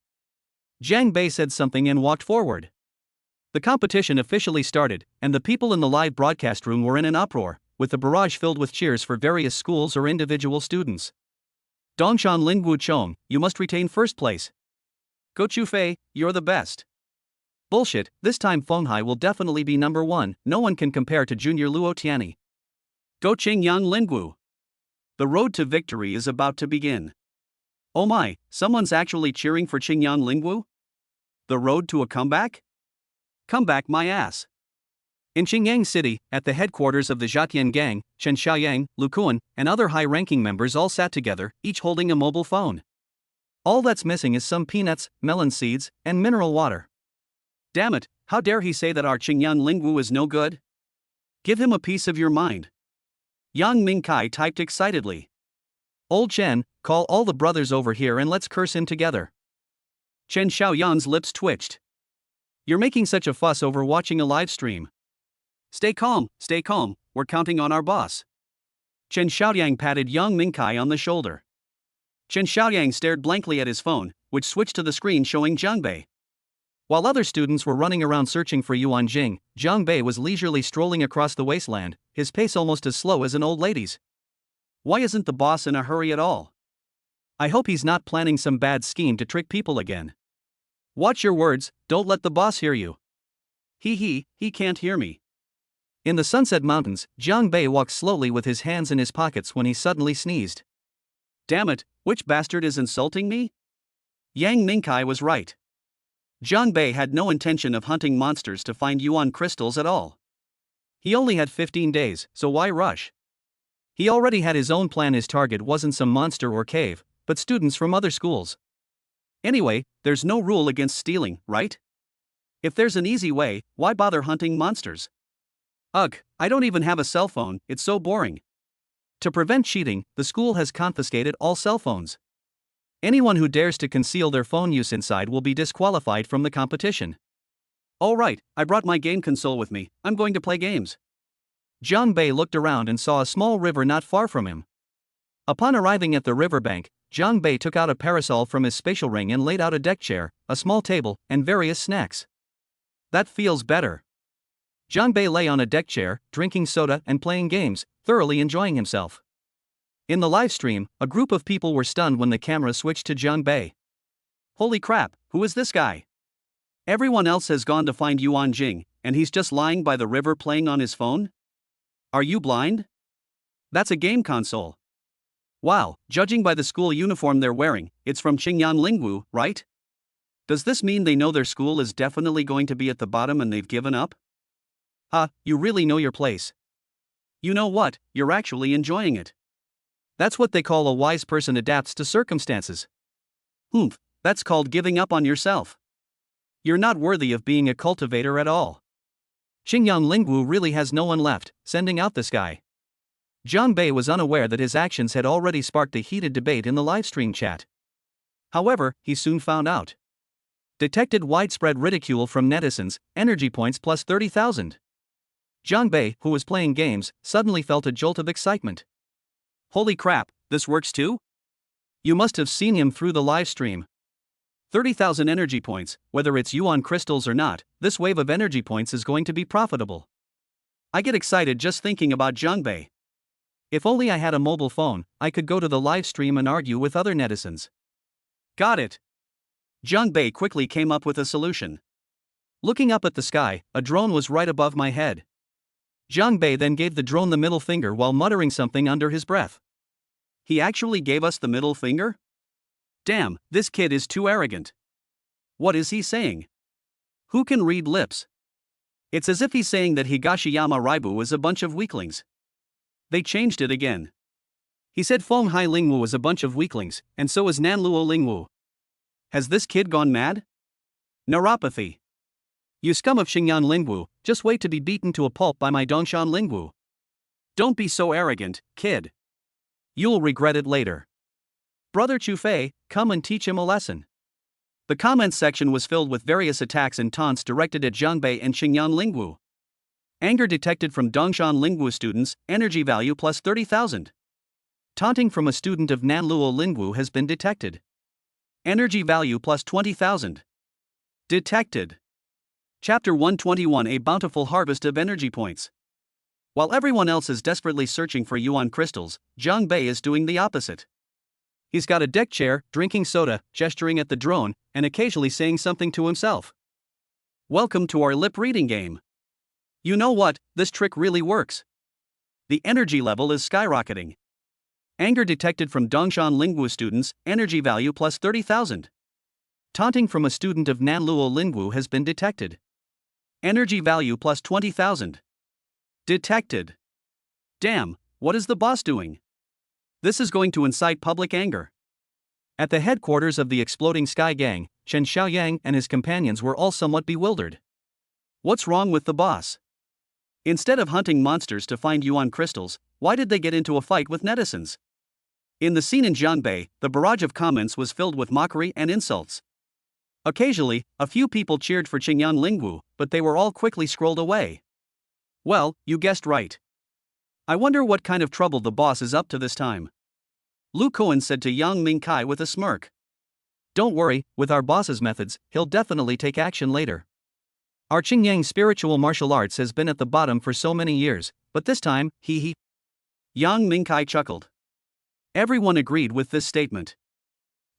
Jiang Bei said something and walked forward. The competition officially started, and the people in the live broadcast room were in an uproar, with the barrage filled with cheers for various schools or individual students. Dongshan Lingwu Chong, you must retain first place. Go Chufei, you're the best. Bullshit, this time Fenghai will definitely be number 1, no one can compare to Junior Luo Tianyi. Go Qingyang Lingwu. The road to victory is about to begin. Oh my, someone's actually cheering for Qingyang Lingwu? The road to a comeback? Comeback my ass. In Qingyang City, at the headquarters of the Zhatian Gang, Chen Xiaoyang, Lu Kuan, and other high-ranking members all sat together, each holding a mobile phone. All that's missing is some peanuts, melon seeds, and mineral water. Damn it, how dare he say that our Qingyang Lingwu is no good? Give him a piece of your mind. Yang Mingkai typed excitedly. Old Chen, call all the brothers over here and let's curse him together. Chen Xiaoyan's lips twitched. You're making such a fuss over watching a live stream. Stay calm, we're counting on our boss. Chen Xiaoyang patted Yang Mingkai on the shoulder. Chen Xiaoyang stared blankly at his phone, which switched to the screen showing Jiang Bei. While other students were running around searching for Yuan Jing, Jiang Bei was leisurely strolling across the wasteland, his pace almost as slow as an old lady's. Why isn't the boss in a hurry at all? I hope he's not planning some bad scheme to trick people again. Watch your words, don't let the boss hear you. He can't hear me. In the Sunset Mountains, Jiang Bei walked slowly with his hands in his pockets when he suddenly sneezed. Damn it, which bastard is insulting me? Yang Mingkai was right. Jiang Bei had no intention of hunting monsters to find Yuan crystals at all. He only had 15 days, so why rush? He already had his own plan. His target wasn't some monster or cave, but students from other schools. Anyway, there's no rule against stealing, right? If there's an easy way, why bother hunting monsters? Ugh, I don't even have a cell phone, it's so boring. To prevent cheating, the school has confiscated all cell phones. Anyone who dares to conceal their phone use inside will be disqualified from the competition. All right, I brought my game console with me, I'm going to play games. Jiang Bei looked around and saw a small river not far from him. Upon arriving at the riverbank, Jiang Bei took out a parasol from his spatial ring and laid out a deck chair, a small table, and various snacks. That feels better. Jiang Bei lay on a deck chair, drinking soda and playing games, thoroughly enjoying himself. In the live stream, a group of people were stunned when the camera switched to Jiang Bei. Holy crap, who is this guy? Everyone else has gone to find Yuan Jing, and he's just lying by the river playing on his phone? Are you blind? That's a game console. Wow, judging by the school uniform they're wearing, it's from Qingyang Lingwu, right? Does this mean they know their school is definitely going to be at the bottom and they've given up? You really know your place. You know what, you're actually enjoying it. That's what they call a wise person adapts to circumstances. That's called giving up on yourself. You're not worthy of being a cultivator at all. Qingyang Lingwu really has no one left, sending out this guy. Jiang Bei was unaware that his actions had already sparked a heated debate in the livestream chat. However, he soon found out. Detected widespread ridicule from netizens, energy points plus 30,000. Jiang Bei, who was playing games, suddenly felt a jolt of excitement. Holy crap, this works too? You must have seen him through the live stream. 30,000 energy points, whether it's Yuan crystals or not, this wave of energy points is going to be profitable. I get excited just thinking about Jiang Bei. If only I had a mobile phone, I could go to the live stream and argue with other netizens. Got it. Jiang Bei quickly came up with a solution. Looking up at the sky, a drone was right above my head. Jiang Bei then gave the drone the middle finger while muttering something under his breath. He actually gave us the middle finger? Damn, this kid is too arrogant. What is he saying? Who can read lips? It's as if he's saying that Higashiyama Raibu is a bunch of weaklings. They changed it again. He said Fenghai Lingwu was a bunch of weaklings, and so is Nanluo Lingwu. Has this kid gone mad? Neuropathy. You scum of Xingyan Lingwu, just wait to be beaten to a pulp by my Dongshan Lingwu. Don't be so arrogant, kid. You'll regret it later. Brother Chufei, come and teach him a lesson. The comments section was filled with various attacks and taunts directed at Jiang Bei and Xingyan Lingwu. Anger detected from Dongshan Lingwu students, energy value plus 30,000. Taunting from a student of Nanluo Lingwu has been detected. Energy value plus 20,000. Detected. Chapter 121: A bountiful harvest of energy points. While everyone else is desperately searching for yuan crystals, Jiang Bei is doing the opposite. He's got a deck chair, drinking soda, gesturing at the drone, and occasionally saying something to himself. Welcome to our lip reading game. You know what, this trick really works. The energy level is skyrocketing. Anger detected from Dongshan Lingwu students, energy value plus 30,000. Taunting from a student of Nanluo Lingwu has been detected. Energy value plus 20,000. Detected. Damn, what is the boss doing? This is going to incite public anger. At the headquarters of the Exploding Sky Gang, Chen Xiaoyang and his companions were all somewhat bewildered. What's wrong with the boss? Instead of hunting monsters to find yuan crystals, why did they get into a fight with netizens? In the scene in Jiang Bei, the barrage of comments was filled with mockery and insults. Occasionally, a few people cheered for Xingyan Lingwu, but they were all quickly scrolled away. Well, you guessed right. I wonder what kind of trouble the boss is up to this time. Lu Koan said to Yang Mingkai with a smirk. Don't worry, with our boss's methods, he'll definitely take action later. Our Qingyang spiritual martial arts has been at the bottom for so many years, but this time, he. Yang Mingkai chuckled. Everyone agreed with this statement.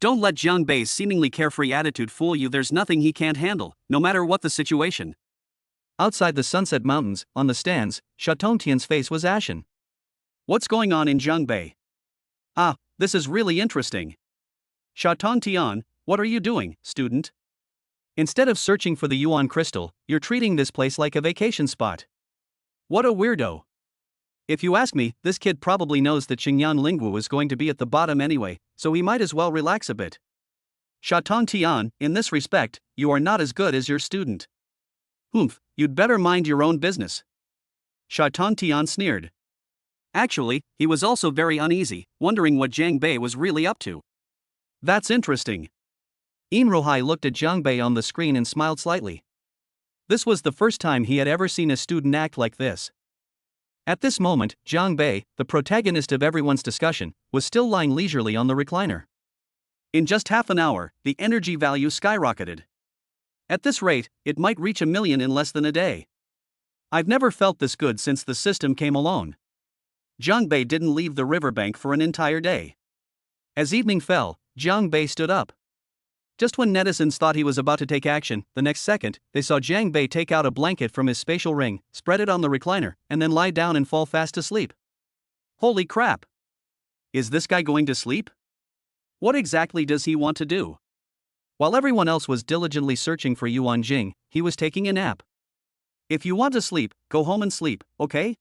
Don't let Jiang Bei's seemingly carefree attitude fool you. There's nothing he can't handle, no matter what the situation. Outside the Sunset Mountains, on the stands, Shatong Tian's face was ashen. What's going on in Jiang Bei? Ah, this is really interesting. Shatong Tian, what are you doing, student? Instead of searching for the yuan crystal, you're treating this place like a vacation spot. What a weirdo. If you ask me, this kid probably knows that Xingyan Lingwu is going to be at the bottom anyway, so he might as well relax a bit. Shatong Tian, in this respect, you are not as good as your student. Humph, you'd better mind your own business. Shatong Tian sneered. Actually, he was also very uneasy, wondering what Jiang Bei was really up to. That's interesting. Imrohai looked at Jiang Bei on the screen and smiled slightly. This was the first time he had ever seen a student act like this. At this moment, Jiang Bei, the protagonist of everyone's discussion, was still lying leisurely on the recliner. In just half an hour, the energy value skyrocketed. At this rate, it might reach 1 million in less than a day. I've never felt this good since the system came along. Jiang Bei didn't leave the riverbank for an entire day. As evening fell, Jiang Bei stood up. Just when netizens thought he was about to take action, the next second, they saw Jiang Bei take out a blanket from his spatial ring, spread it on the recliner, and then lie down and fall fast asleep. Holy crap! Is this guy going to sleep? What exactly does he want to do? While everyone else was diligently searching for Yuan Jing, he was taking a nap. If you want to sleep, go home and sleep, okay?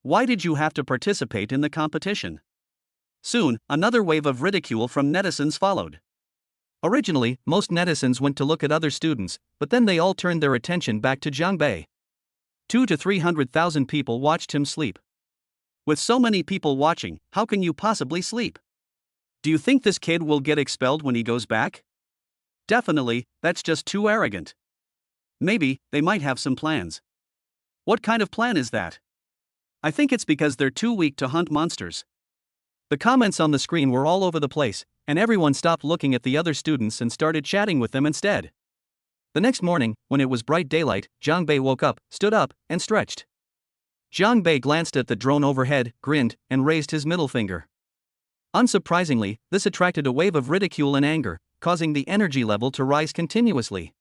Why did you have to participate in the competition? Soon, another wave of ridicule from netizens followed. Originally, most netizens went to look at other students, but then they all turned their attention back to Jiang Bei. 200,000 to 300,000 people watched him sleep. With so many people watching, how can you possibly sleep? Do you think this kid will get expelled when he goes back? Definitely, that's just too arrogant. Maybe, they might have some plans. What kind of plan is that? I think it's because they're too weak to hunt monsters. The comments on the screen were all over the place, and everyone stopped looking at the other students and started chatting with them instead. The next morning, when it was bright daylight, Jiang Bei woke up, stood up, and stretched. Jiang Bei glanced at the drone overhead, grinned, and raised his middle finger. Unsurprisingly, this attracted a wave of ridicule and anger, causing the energy level to rise continuously.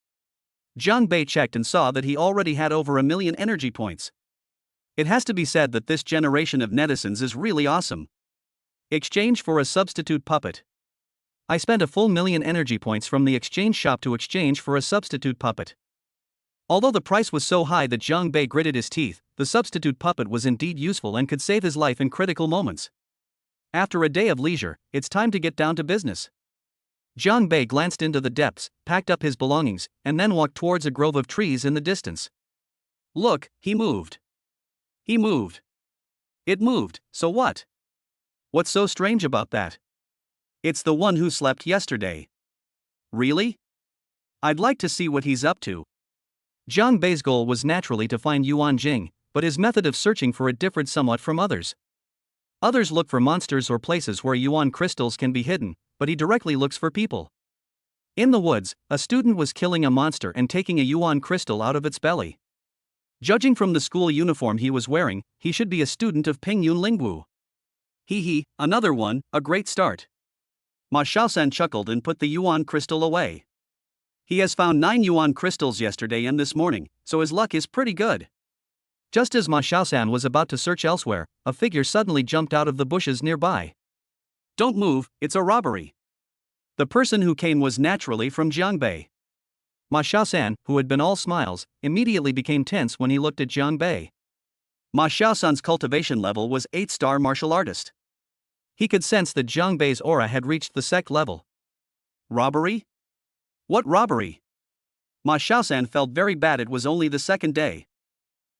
Jiang Bei checked and saw that he already had over 1 million energy points. It has to be said that this generation of netizens is really awesome. Exchange for a substitute puppet. I spent a full million energy points from the exchange shop to exchange for a substitute puppet. Although the price was so high that Jiang Bei gritted his teeth, the substitute puppet was indeed useful and could save his life in critical moments. After a day of leisure, it's time to get down to business. Jiang Bei glanced into the depths, packed up his belongings, and then walked towards a grove of trees in the distance. Look, he moved. He moved. It moved, so what? What's so strange about that? It's the one who slept yesterday. Really? I'd like to see what he's up to. Jiang Bei's goal was naturally to find Yuan Jing, but his method of searching for it differed somewhat from others. Others look for monsters or places where Yuan crystals can be hidden, but he directly looks for people. In the woods, a student was killing a monster and taking a Yuan crystal out of its belly. Judging from the school uniform he was wearing, he should be a student of Pingyun Lingwu. Hee, another one, a great start. Ma Xiaosan chuckled and put the Yuan crystal away. He has found 9 Yuan crystals yesterday and this morning, so his luck is pretty good. Just as Ma Xiaosan was about to search elsewhere, a figure suddenly jumped out of the bushes nearby. Don't move, it's a robbery. The person who came was naturally from Jiang Bei. Ma Xiaosan, who had been all smiles, immediately became tense when he looked at Jiang Bei. Ma Xiaosan's cultivation level was 8-star martial artist. He could sense that Jiang Bei's aura had reached the sect level. Robbery? What robbery? Ma Xiaosan felt very bad. It was only the second day.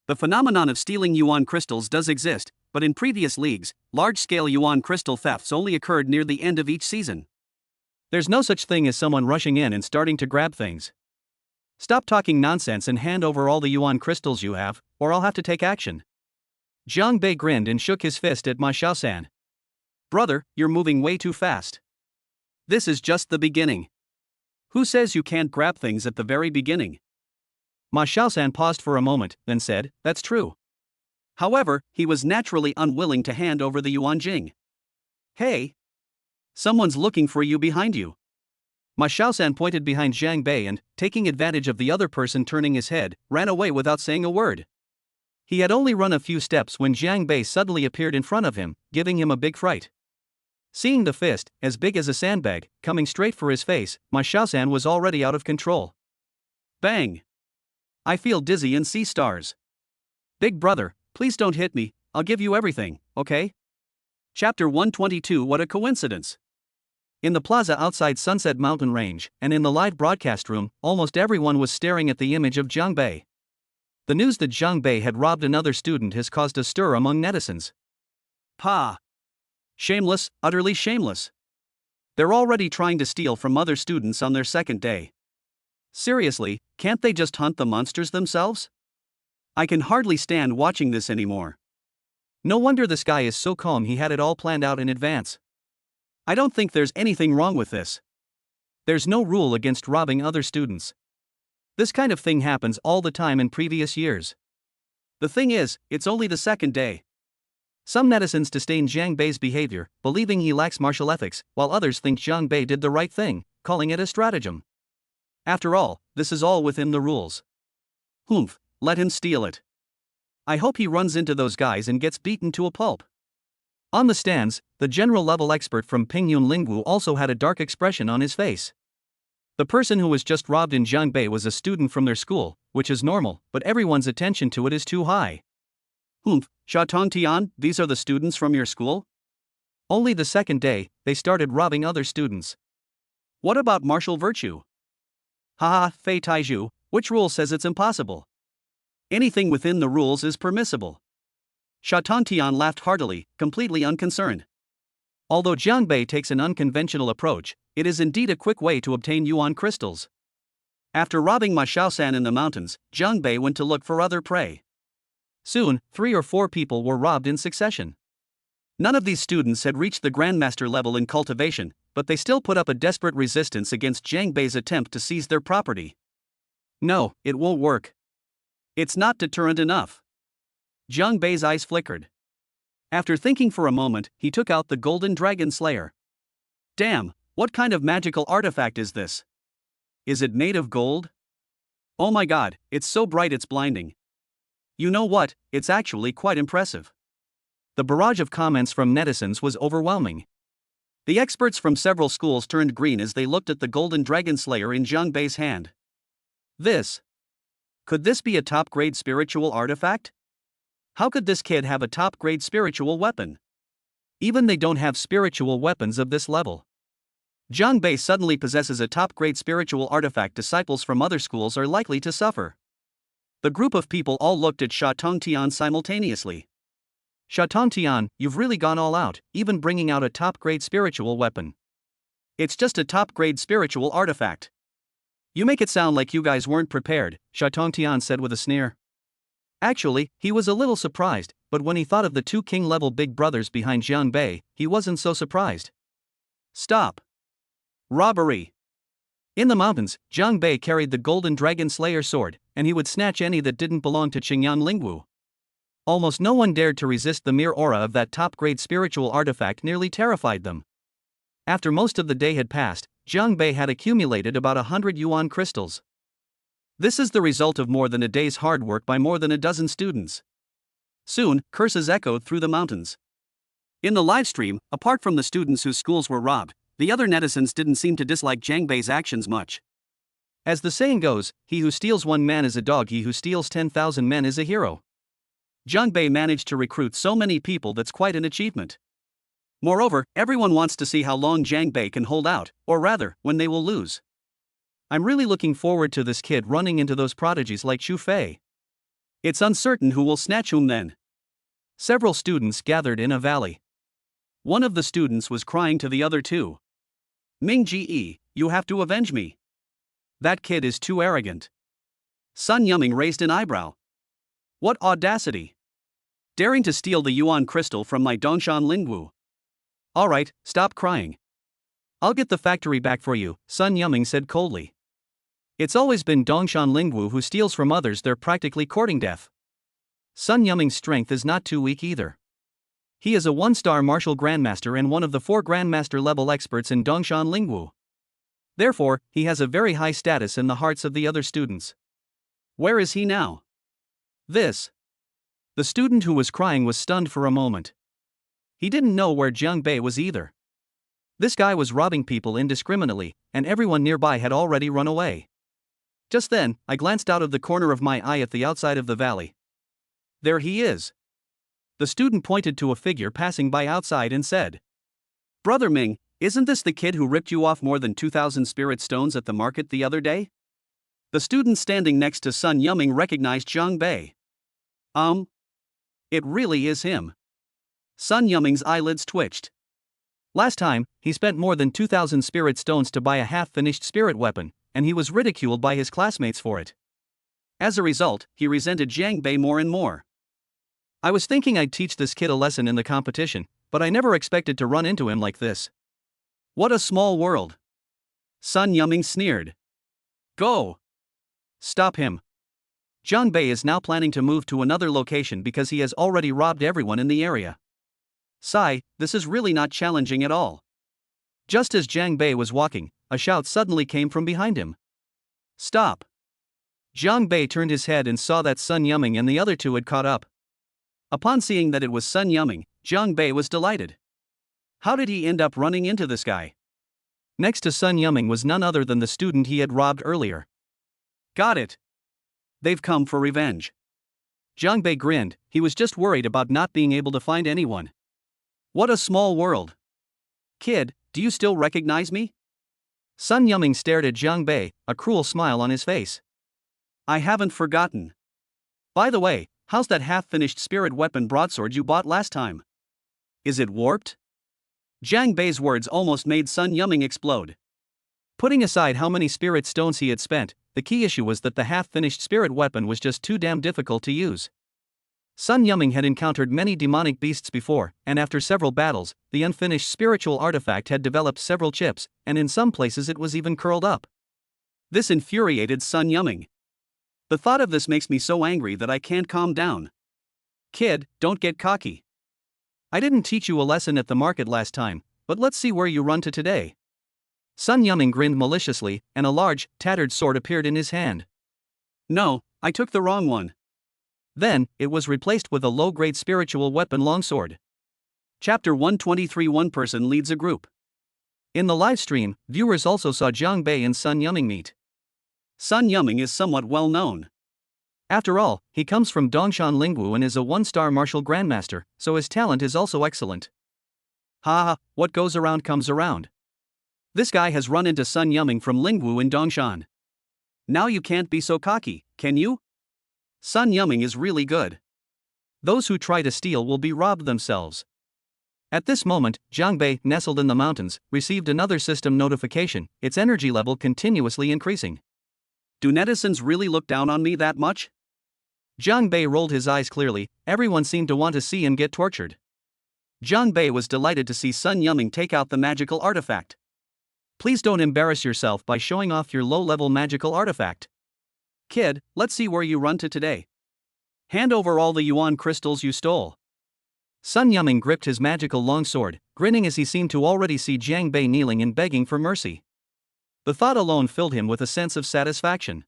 The phenomenon of stealing Yuan crystals does exist, but in previous leagues, large-scale Yuan crystal thefts only occurred near the end of each season. There's no such thing as someone rushing in and starting to grab things. Stop talking nonsense and hand over all the Yuan crystals you have, or I'll have to take action. Jiang Bei grinned and shook his fist at Ma Xiaosan. Brother, you're moving way too fast. This is just the beginning. Who says you can't grab things at the very beginning? Ma Xiaosan paused for a moment, then said, that's true. However, he was naturally unwilling to hand over the Yuan Jing. Hey! Someone's looking for you behind you. Ma Xiaosan pointed behind Jiang Bei and, taking advantage of the other person turning his head, ran away without saying a word. He had only run a few steps when Jiang Bei suddenly appeared in front of him, giving him a big fright. Seeing the fist, as big as a sandbag, coming straight for his face, Ma Xiaosan was already out of control. Bang! I feel dizzy and see stars. Big brother, please don't hit me, I'll give you everything, okay? Chapter 122. What a coincidence! In the plaza outside Sunset Mountain Range, and in the live broadcast room, almost everyone was staring at the image of Jiang Bei. The news that Jiang Bei had robbed another student has caused a stir among netizens. Pa! Shameless, utterly shameless. They're already trying to steal from other students on their second day. Seriously, can't they just hunt the monsters themselves? I can hardly stand watching this anymore. No wonder this guy is so calm. He had it all planned out in advance. I don't think there's anything wrong with this. There's no rule against robbing other students. This kind of thing happens all the time in previous years. The thing is, it's only the second day. Some netizens disdain Jiang Bei's behavior, believing he lacks martial ethics, while others think Jiang Bei did the right thing, calling it a stratagem. After all, this is all within the rules. Humph, let him steal it. I hope he runs into those guys and gets beaten to a pulp. On the stands, the general-level expert from Pingyun Lingwu also had a dark expression on his face. The person who was just robbed in Jiang Bei was a student from their school, which is normal, but everyone's attention to it is too high. Humph, Sha Tongtian, these are the students from your school? Only the second day, they started robbing other students. What about martial virtue? Haha, Fei Taizhu, which rule says it's impossible? Anything within the rules is permissible. Sha Tongtian laughed heartily, completely unconcerned. Although Jiang Bei takes an unconventional approach, it is indeed a quick way to obtain Yuan crystals. After robbing Ma Xiaosan in the mountains, Jiang Bei went to look for other prey. Soon, 3 or 4 people were robbed in succession. None of these students had reached the Grandmaster level in cultivation, but they still put up a desperate resistance against Jiang Bei's attempt to seize their property. No, it won't work. It's not deterrent enough. Jiang Bei's eyes flickered. After thinking for a moment, he took out the Golden Dragon Slayer. Damn, what kind of magical artifact is this? Is it made of gold? Oh my god, it's so bright it's blinding. You know what, it's actually quite impressive. The barrage of comments from netizens was overwhelming. The experts from several schools turned green as they looked at the golden dragon slayer in Jiang Bei's hand. Could this be a top-grade spiritual artifact? How could this kid have a top-grade spiritual weapon? Even they don't have spiritual weapons of this level. Jiang Bei suddenly possesses a top-grade spiritual artifact. Disciples from other schools are likely to suffer. The group of people all looked at Sha Tongtian simultaneously. Sha Tongtian, you've really gone all out, even bringing out a top-grade spiritual weapon. It's just a top-grade spiritual artifact. You make it sound like you guys weren't prepared, Sha Tongtian said with a sneer. Actually, he was a little surprised, but when he thought of the two king-level big brothers behind Jiang Bei, he wasn't so surprised. Stop. Robbery. In the mountains, Jiang Bei carried the golden dragon slayer sword, and he would snatch any that didn't belong to Qingyan Lingwu. Almost no one dared to resist the mere aura of that top-grade spiritual artifact. Nearly terrified them. After most of the day had passed, Jiang Bei had accumulated about 100 yuan crystals. This is the result of more than a day's hard work by more than a dozen students. Soon, curses echoed through the mountains. In the live stream, apart from the students whose schools were robbed, the other netizens didn't seem to dislike Jiang Bei's actions much. As the saying goes, he who steals one man is a dog, he who steals 10,000 men is a hero. Jiang Bei managed to recruit so many people. That's quite an achievement. Moreover, everyone wants to see how long Jiang Bei can hold out, or rather, when they will lose. I'm really looking forward to this kid running into those prodigies like Xu Fei. It's uncertain who will snatch whom then. Several students gathered in a valley. One of the students was crying to the other two. Ming Ji, you have to avenge me. That kid is too arrogant. Sun Yuming raised an eyebrow. What audacity! Daring to steal the Yuan crystal from my Dongshan Lingwu. Alright, stop crying. I'll get the factory back for you, Sun Yuming said coldly. It's always been Dongshan Lingwu who steals from others. They're practically courting death. Sun Yuming's strength is not too weak either. He is a 1-star martial grandmaster and one of the 4 grandmaster level experts in Dongshan Lingwu. Therefore, he has a very high status in the hearts of the other students. Where is he now? The student who was crying was stunned for a moment. He didn't know where Jiang Bei was either. This guy was robbing people indiscriminately, and everyone nearby had already run away. Just then, I glanced out of the corner of my eye at the outside of the valley. There he is. The student pointed to a figure passing by outside and said, Brother Ming, isn't this the kid who ripped you off more than 2,000 spirit stones at the market the other day? The student standing next to Sun Yuming recognized Jiang Bei. It really is him. Sun Yuming's eyelids twitched. Last time, he spent more than 2,000 spirit stones to buy a half-finished spirit weapon, and he was ridiculed by his classmates for it. As a result, he resented Jiang Bei more and more. I was thinking I'd teach this kid a lesson in the competition, but I never expected to run into him like this. What a small world. Sun Yuming sneered. Go. Stop him. Jiang Bei is now planning to move to another location because he has already robbed everyone in the area. Sigh, this is really not challenging at all. Just as Jiang Bei was walking, a shout suddenly came from behind him. Stop. Jiang Bei turned his head and saw that Sun Yuming and the other two had caught up. Upon seeing that it was Sun Yuming, Jiang Bei was delighted. How did he end up running into this guy? Next to Sun Yuming was none other than the student he had robbed earlier. Got it. They've come for revenge. Jiang Bei grinned. He was just worried about not being able to find anyone. What a small world. Kid, do you still recognize me? Sun Yuming stared at Jiang Bei, a cruel smile on his face. I haven't forgotten. By the way, how's that half-finished spirit weapon broadsword you bought last time? Is it warped? Jiang Bei's words almost made Sun Yuming explode. Putting aside how many spirit stones he had spent, the key issue was that the half-finished spirit weapon was just too damn difficult to use. Sun Yuming had encountered many demonic beasts before, and after several battles, the unfinished spiritual artifact had developed several chips, and in some places it was even curled up. This infuriated Sun Yuming. The thought of this makes me so angry that I can't calm down. Kid, don't get cocky. I didn't teach you a lesson at the market last time, but let's see where you run to today. Sun Yuming grinned maliciously, and a large, tattered sword appeared in his hand. No, I took the wrong one. Then, it was replaced with a low-grade spiritual weapon longsword. Chapter 123. One person leads a group. In the live stream, viewers also saw Jiang Bei and Sun Yuming meet. Sun Yuming is somewhat well known. After all, he comes from Dongshan Lingwu and is a one-star martial grandmaster, so his talent is also excellent. Haha, what goes around comes around. This guy has run into Sun Yuming from Lingwu in Dongshan. Now you can't be so cocky, can you? Sun Yuming is really good. Those who try to steal will be robbed themselves. At this moment, Jiang Bei, nestled in the mountains, received another system notification, its energy level continuously increasing. Do netizens really look down on me that much? Jiang Bei rolled his eyes clearly. Everyone seemed to want to see him get tortured. Jiang Bei was delighted to see Sun Yuming take out the magical artifact. Please don't embarrass yourself by showing off your low-level magical artifact. Kid, let's see where you run to today. Hand over all the yuan crystals you stole. Sun Yuming gripped his magical longsword, grinning as he seemed to already see Jiang Bei kneeling and begging for mercy. The thought alone filled him with a sense of satisfaction.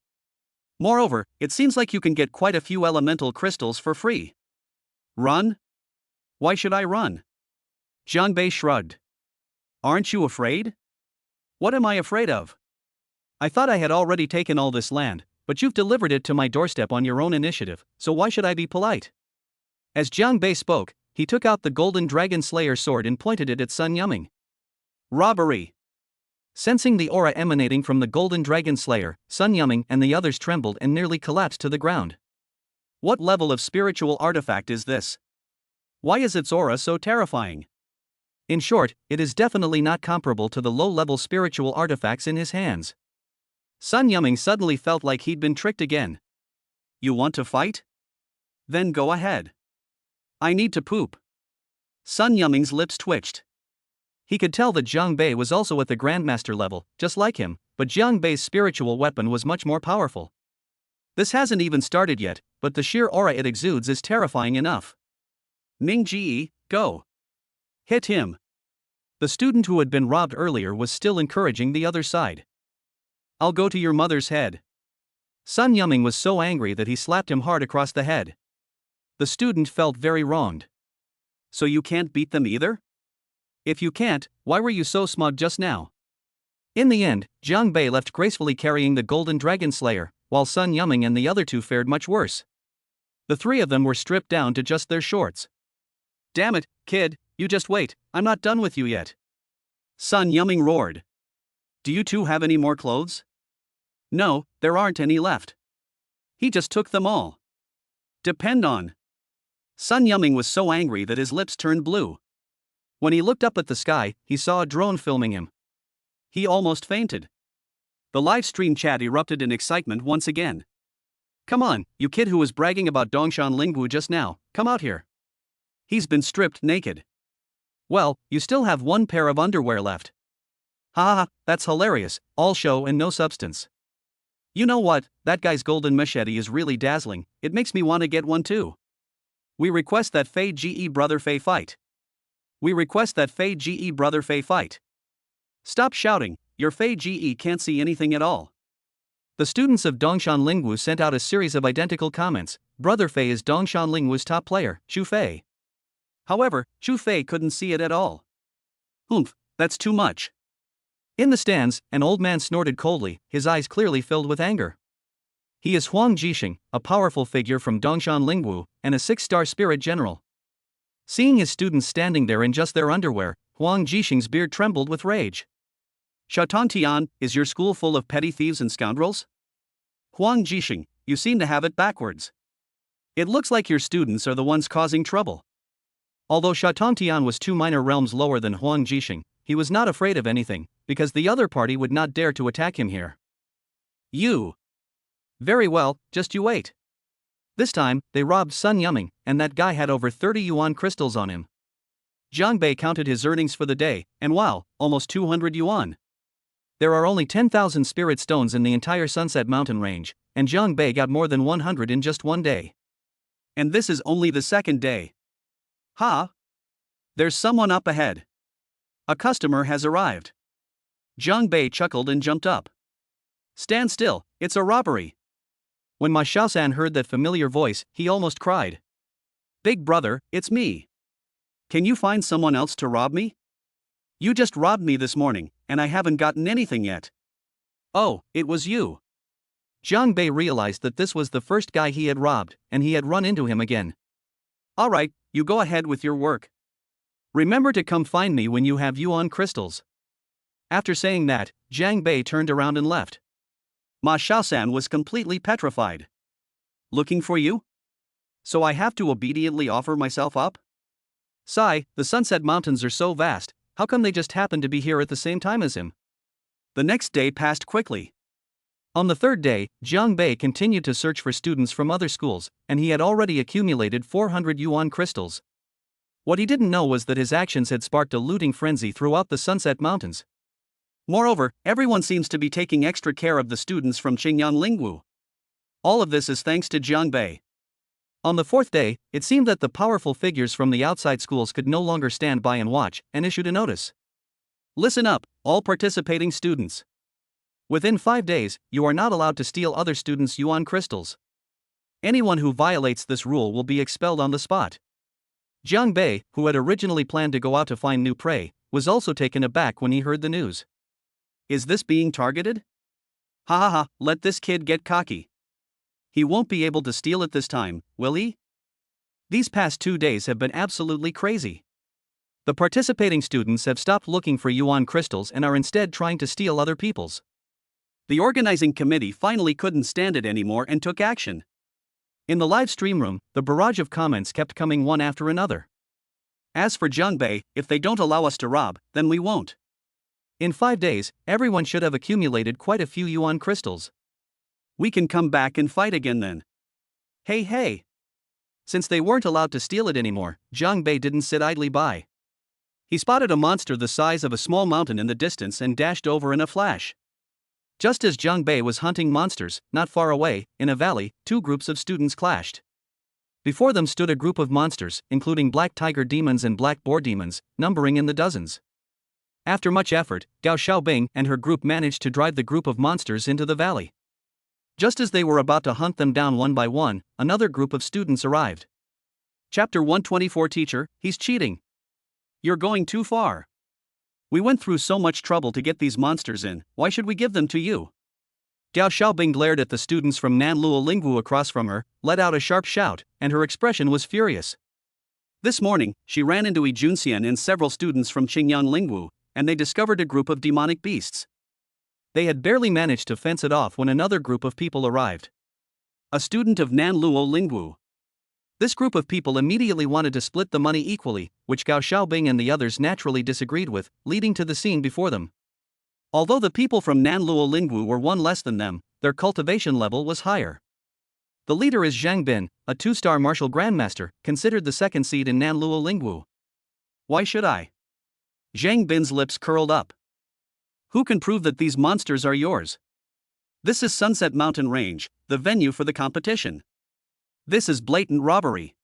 Moreover, it seems like you can get quite a few elemental crystals for free. Run? Why should I run? Jiang Bei shrugged. Aren't you afraid? What am I afraid of? I thought I had already taken all this land, but you've delivered it to my doorstep on your own initiative, so why should I be polite? As Jiang Bei spoke, he took out the Golden Dragon Slayer sword and pointed it at Sun Yuming. Robbery! Sensing the aura emanating from the Golden Dragon Slayer, Sun Yuming and the others trembled and nearly collapsed to the ground. What level of spiritual artifact is this? Why is its aura so terrifying? In short, it is definitely not comparable to the low-level spiritual artifacts in his hands. Sun Yuming suddenly felt like he'd been tricked again. You want to fight? Then go ahead. I need to poop. Sun Yuming's lips twitched. He could tell that Jiang Bei was also at the Grandmaster level, just like him, but Jiang Bei's spiritual weapon was much more powerful. This hasn't even started yet, but the sheer aura it exudes is terrifying enough. Ning Ji, go. Hit him. The student who had been robbed earlier was still encouraging the other side. I'll go to your mother's head. Sun Yuming was so angry that he slapped him hard across the head. The student felt very wronged. So you can't beat them either? If you can't, why were you so smug just now? In the end, Jiang Bei left gracefully carrying the Golden Dragon Slayer, while Sun Yuming and the other two fared much worse. The three of them were stripped down to just their shorts. Damn it, kid, you just wait, I'm not done with you yet. Sun Yuming roared. Do you two have any more clothes? No, there aren't any left. He just took them all. Depend on. Sun Yuming was so angry that his lips turned blue. When he looked up at the sky, he saw a drone filming him. He almost fainted. The live stream chat erupted in excitement once again. Come on, you kid who was bragging about Dongshan Lingwu just now, come out here. He's been stripped naked. Well, you still have one pair of underwear left. Ha ha, that's hilarious, all show and no substance. You know what, that guy's golden machete is really dazzling, it makes me want to get one too. We request that Fei Ge brother Fei fight. We request that Fei Ge brother Fei fight. Stop shouting, your Fei Ge can't see anything at all. The students of Dongshan Lingwu sent out a series of identical comments. Brother Fei is Dongshan Lingwu's top player, Xu Fei. However, Xu Fei couldn't see it at all. Oomph, that's too much. In the stands, an old man snorted coldly, his eyes clearly filled with anger. He is Huang Jixing, a powerful figure from Dongshan Lingwu, and a 6-star spirit general. Seeing his students standing there in just their underwear, Huang Jixing's beard trembled with rage. Shatan Tian, is your school full of petty thieves and scoundrels? Huang Jixing, you seem to have it backwards. It looks like your students are the ones causing trouble. Although Shatan Tian was 2 minor realms lower than Huang Jixing, he was not afraid of anything, because the other party would not dare to attack him here. You. Very well, just you wait. This time, they robbed Sun Yuming, and that guy had over 30 yuan crystals on him. Jiang Bei counted his earnings for the day, and wow, almost 200 yuan. There are only 10,000 spirit stones in the entire Sunset Mountain range, and Jiang Bei got more than 100 in just one day. And this is only the second day. Ha! There's someone up ahead. A customer has arrived. Jiang Bei chuckled and jumped up. Stand still, it's a robbery. When Ma Xiaosan heard that familiar voice, he almost cried. Big brother, it's me. Can you find someone else to rob me? You just robbed me this morning, and I haven't gotten anything yet. Oh, it was you. Jiang Bei realized that this was the first guy he had robbed, and he had run into him again. Alright, you go ahead with your work. Remember to come find me when you have yuan crystals. After saying that, Jiang Bei turned around and left. Ma Xiaosan was completely petrified. Looking for you? So I have to obediently offer myself up? Sigh, the Sunset Mountains are so vast, how come they just happen to be here at the same time as him? The next day passed quickly. On the third day, Jiang Bei continued to search for students from other schools, and he had already accumulated 400 yuan crystals. What he didn't know was that his actions had sparked a looting frenzy throughout the Sunset Mountains. Moreover, everyone seems to be taking extra care of the students from Qingyang Lingwu. All of this is thanks to Jiang Bei. On the fourth day, it seemed that the powerful figures from the outside schools could no longer stand by and watch, and issued a notice. Listen up, all participating students. Within 5 days, you are not allowed to steal other students' yuan crystals. Anyone who violates this rule will be expelled on the spot. Jiang Bei, who had originally planned to go out to find new prey, was also taken aback when he heard the news. Is this being targeted? Ha ha ha, let this kid get cocky. He won't be able to steal it this time, will he? These past 2 days have been absolutely crazy. The participating students have stopped looking for yuan crystals and are instead trying to steal other people's. The organizing committee finally couldn't stand it anymore and took action. In the live stream room, the barrage of comments kept coming one after another. As for Jiang Bei, if they don't allow us to rob, then we won't. In 5 days, everyone should have accumulated quite a few yuan crystals. We can come back and fight again then. Hey. Since they weren't allowed to steal it anymore, Jiang Bei didn't sit idly by. He spotted a monster the size of a small mountain in the distance and dashed over in a flash. Just as Jiang Bei was hunting monsters, not far away, in a valley, 2 groups of students clashed. Before them stood a group of monsters, including black tiger demons and black boar demons, numbering in the dozens. After much effort, Gao Xiaobing and her group managed to drive the group of monsters into the valley. Just as they were about to hunt them down one by one, another group of students arrived. Chapter 124 Teacher, he's cheating. You're going too far. We went through so much trouble to get these monsters in, why should we give them to you? Gao Xiaobing glared at the students from Nanluo Lingwu across from her, let out a sharp shout, and her expression was furious. This morning, she ran into Yi Junxian and several students from Qingyang Lingwu, and they discovered a group of demonic beasts. They had barely managed to fence it off when another group of people arrived. A student of Nanluo Lingwu. This group of people immediately wanted to split the money equally, which Gao Xiaobing and the others naturally disagreed with, leading to the scene before them. Although the people from Nanluo Lingwu were 1 less than them, their cultivation level was higher. The leader is Zhang Bin, a 2-star martial grandmaster, considered the second seed in Nanluo Lingwu. Why should I? Zhang Bin's lips curled up. Who can prove that these monsters are yours? This is Sunset Mountain Range, the venue for the competition. This is blatant robbery.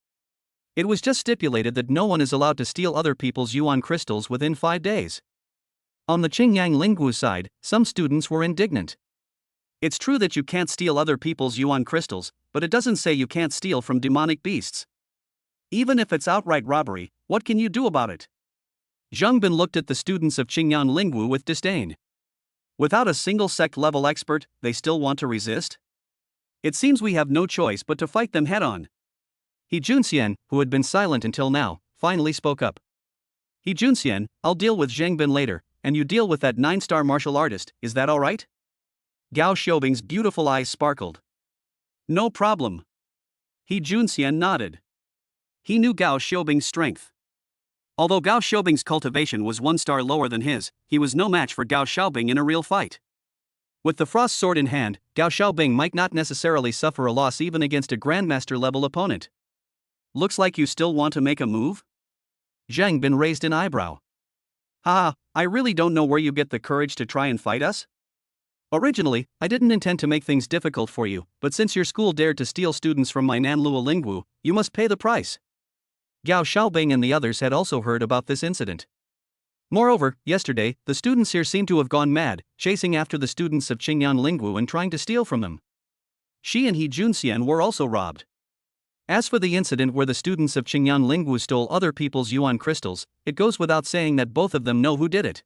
It was just stipulated that no one is allowed to steal other people's yuan crystals within 5 days. On the Qingyang Lingwu side, some students were indignant. It's true that you can't steal other people's yuan crystals, but it doesn't say you can't steal from demonic beasts. Even if it's outright robbery, what can you do about it? Zhang Bin looked at the students of Qingyang Lingwu with disdain. Without a single sect-level expert, they still want to resist? It seems we have no choice but to fight them head-on. Yi Junxian, who had been silent until now, finally spoke up. Yi Junxian, I'll deal with Zhang Bin later, and you deal with that 9-star martial artist, is that alright? Gao Xiaobing's beautiful eyes sparkled. No problem. Yi Junxian nodded. He knew Gao Xiaobing's strength. Although Gao Xiaobing's cultivation was 1 star lower than his, he was no match for Gao Xiaobing in a real fight. With the frost sword in hand, Gao Xiaobing might not necessarily suffer a loss even against a grandmaster-level opponent. Looks like you still want to make a move? Zhang Bin raised an eyebrow. Haha, I really don't know where you get the courage to try and fight us. Originally, I didn't intend to make things difficult for you, but since your school dared to steal students from my Nanluo Lingwu, you must pay the price. Gao Xiaobing and the others had also heard about this incident. Moreover, yesterday, the students here seemed to have gone mad, chasing after the students of Qingyang Lingwu and trying to steal from them. She and He Junxian were also robbed. As for the incident where the students of Qingyan Lingwu stole other people's yuan crystals, it goes without saying that both of them know who did it.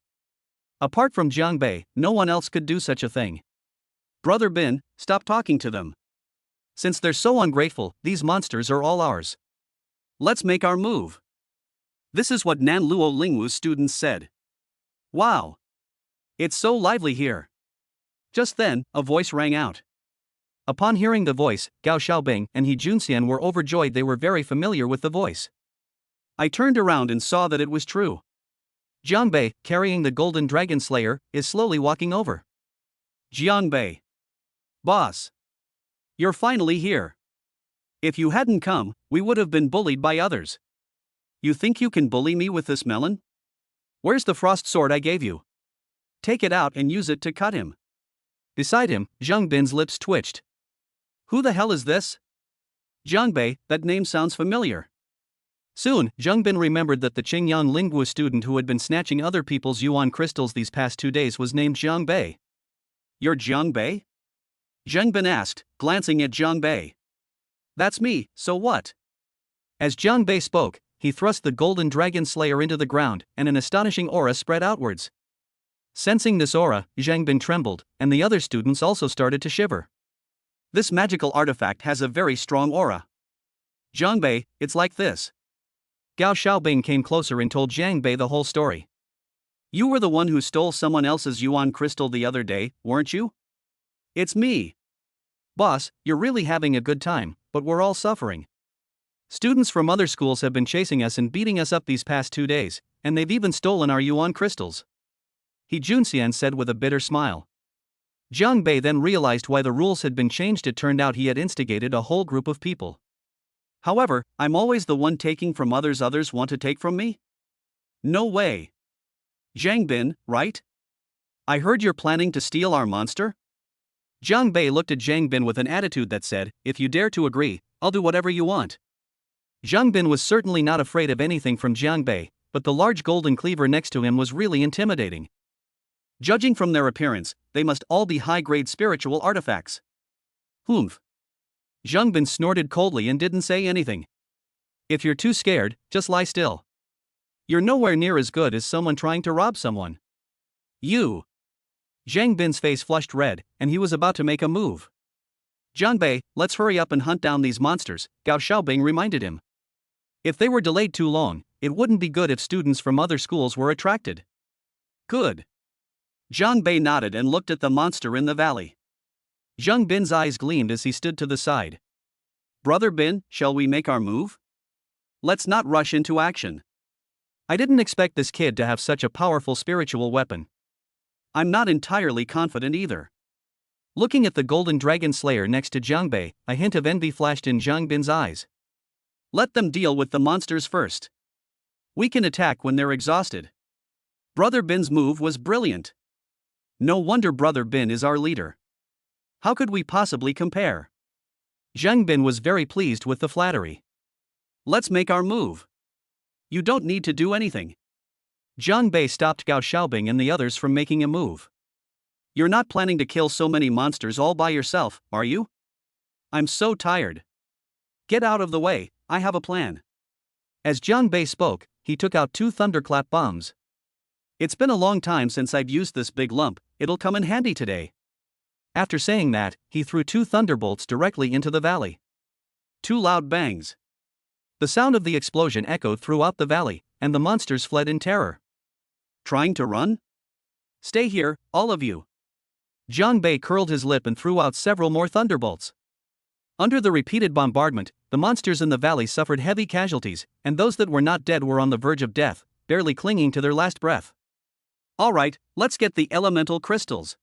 Apart from Jiang Bei, no one else could do such a thing. Brother Bin, stop talking to them. Since they're so ungrateful, these monsters are all ours. Let's make our move. This is what Nanluo Lingwu's students said. Wow! It's so lively here. Just then, a voice rang out. Upon hearing the voice, Gao Xiaobing and He Junxian were overjoyed. They were very familiar with the voice. I turned around and saw that it was true. Jiang Bei, carrying the golden dragon slayer, is slowly walking over. Jiang Bei. Boss. You're finally here. If you hadn't come, we would have been bullied by others. You think you can bully me with this melon? Where's the frost sword I gave you? Take it out and use it to cut him. Beside him, Zhang Bin's lips twitched. Who the hell is this? Jiang Bei, that name sounds familiar. Soon, Zhang Bin remembered that the Qingyan Lingwu student who had been snatching other people's yuan crystals these past 2 days was named Jiang Bei. You're Jiang Bei? Zhang Bin asked, glancing at Jiang Bei. That's me, so what? As Jiang Bei spoke, he thrust the golden dragon slayer into the ground, and an astonishing aura spread outwards. Sensing this aura, Zhang Bin trembled, and the other students also started to shiver. This magical artifact has a very strong aura. Jiang Bei, it's like this. Gao Xiaobing came closer and told Jiang Bei the whole story. You were the one who stole someone else's yuan crystal the other day, weren't you? It's me. Boss, you're really having a good time, but we're all suffering. Students from other schools have been chasing us and beating us up these past 2 days, and they've even stolen our yuan crystals. He Junxian said with a bitter smile. Jiang Bei then realized why the rules had been changed. It turned out he had instigated a whole group of people. However, I'm always the one taking from others want to take from me? No way. Zhang Bin, right? I heard you're planning to steal our monster? Jiang Bei looked at Zhang Bin with an attitude that said, if you dare to agree, I'll do whatever you want. Zhang Bin was certainly not afraid of anything from Jiang Bei, but the large golden cleaver next to him was really intimidating. Judging from their appearance, they must all be high-grade spiritual artifacts. Humph. Zhang Bin snorted coldly and didn't say anything. If you're too scared, just lie still. You're nowhere near as good as someone trying to rob someone. You. Zhang Bin's face flushed red, and he was about to make a move. Jiang Bei, let's hurry up and hunt down these monsters, Gao Xiaobing reminded him. If they were delayed too long, it wouldn't be good if students from other schools were attracted. Good. Jiang Bei nodded and looked at the monster in the valley. Zhang Bin's eyes gleamed as he stood to the side. Brother Bin, shall we make our move? Let's not rush into action. I didn't expect this kid to have such a powerful spiritual weapon. I'm not entirely confident either. Looking at the golden dragon slayer next to Jiang Bei, a hint of envy flashed in Zhang Bin's eyes. Let them deal with the monsters first. We can attack when they're exhausted. Brother Bin's move was brilliant. No wonder Brother Bin is our leader. How could we possibly compare? Zhang Bin was very pleased with the flattery. Let's make our move. You don't need to do anything. Jiang Bei stopped Gao Xiaobing and the others from making a move. You're not planning to kill so many monsters all by yourself, are you? I'm so tired. Get out of the way, I have a plan. As Jiang Bei spoke, he took out 2 thunderclap bombs. It's been a long time since I've used this big lump, it'll come in handy today. After saying that, he threw 2 thunderbolts directly into the valley. 2 loud bangs. The sound of the explosion echoed throughout the valley, and the monsters fled in terror. Trying to run? Stay here, all of you. Jiang Bei curled his lip and threw out several more thunderbolts. Under the repeated bombardment, the monsters in the valley suffered heavy casualties, and those that were not dead were on the verge of death, barely clinging to their last breath. All right, let's get the elemental crystals.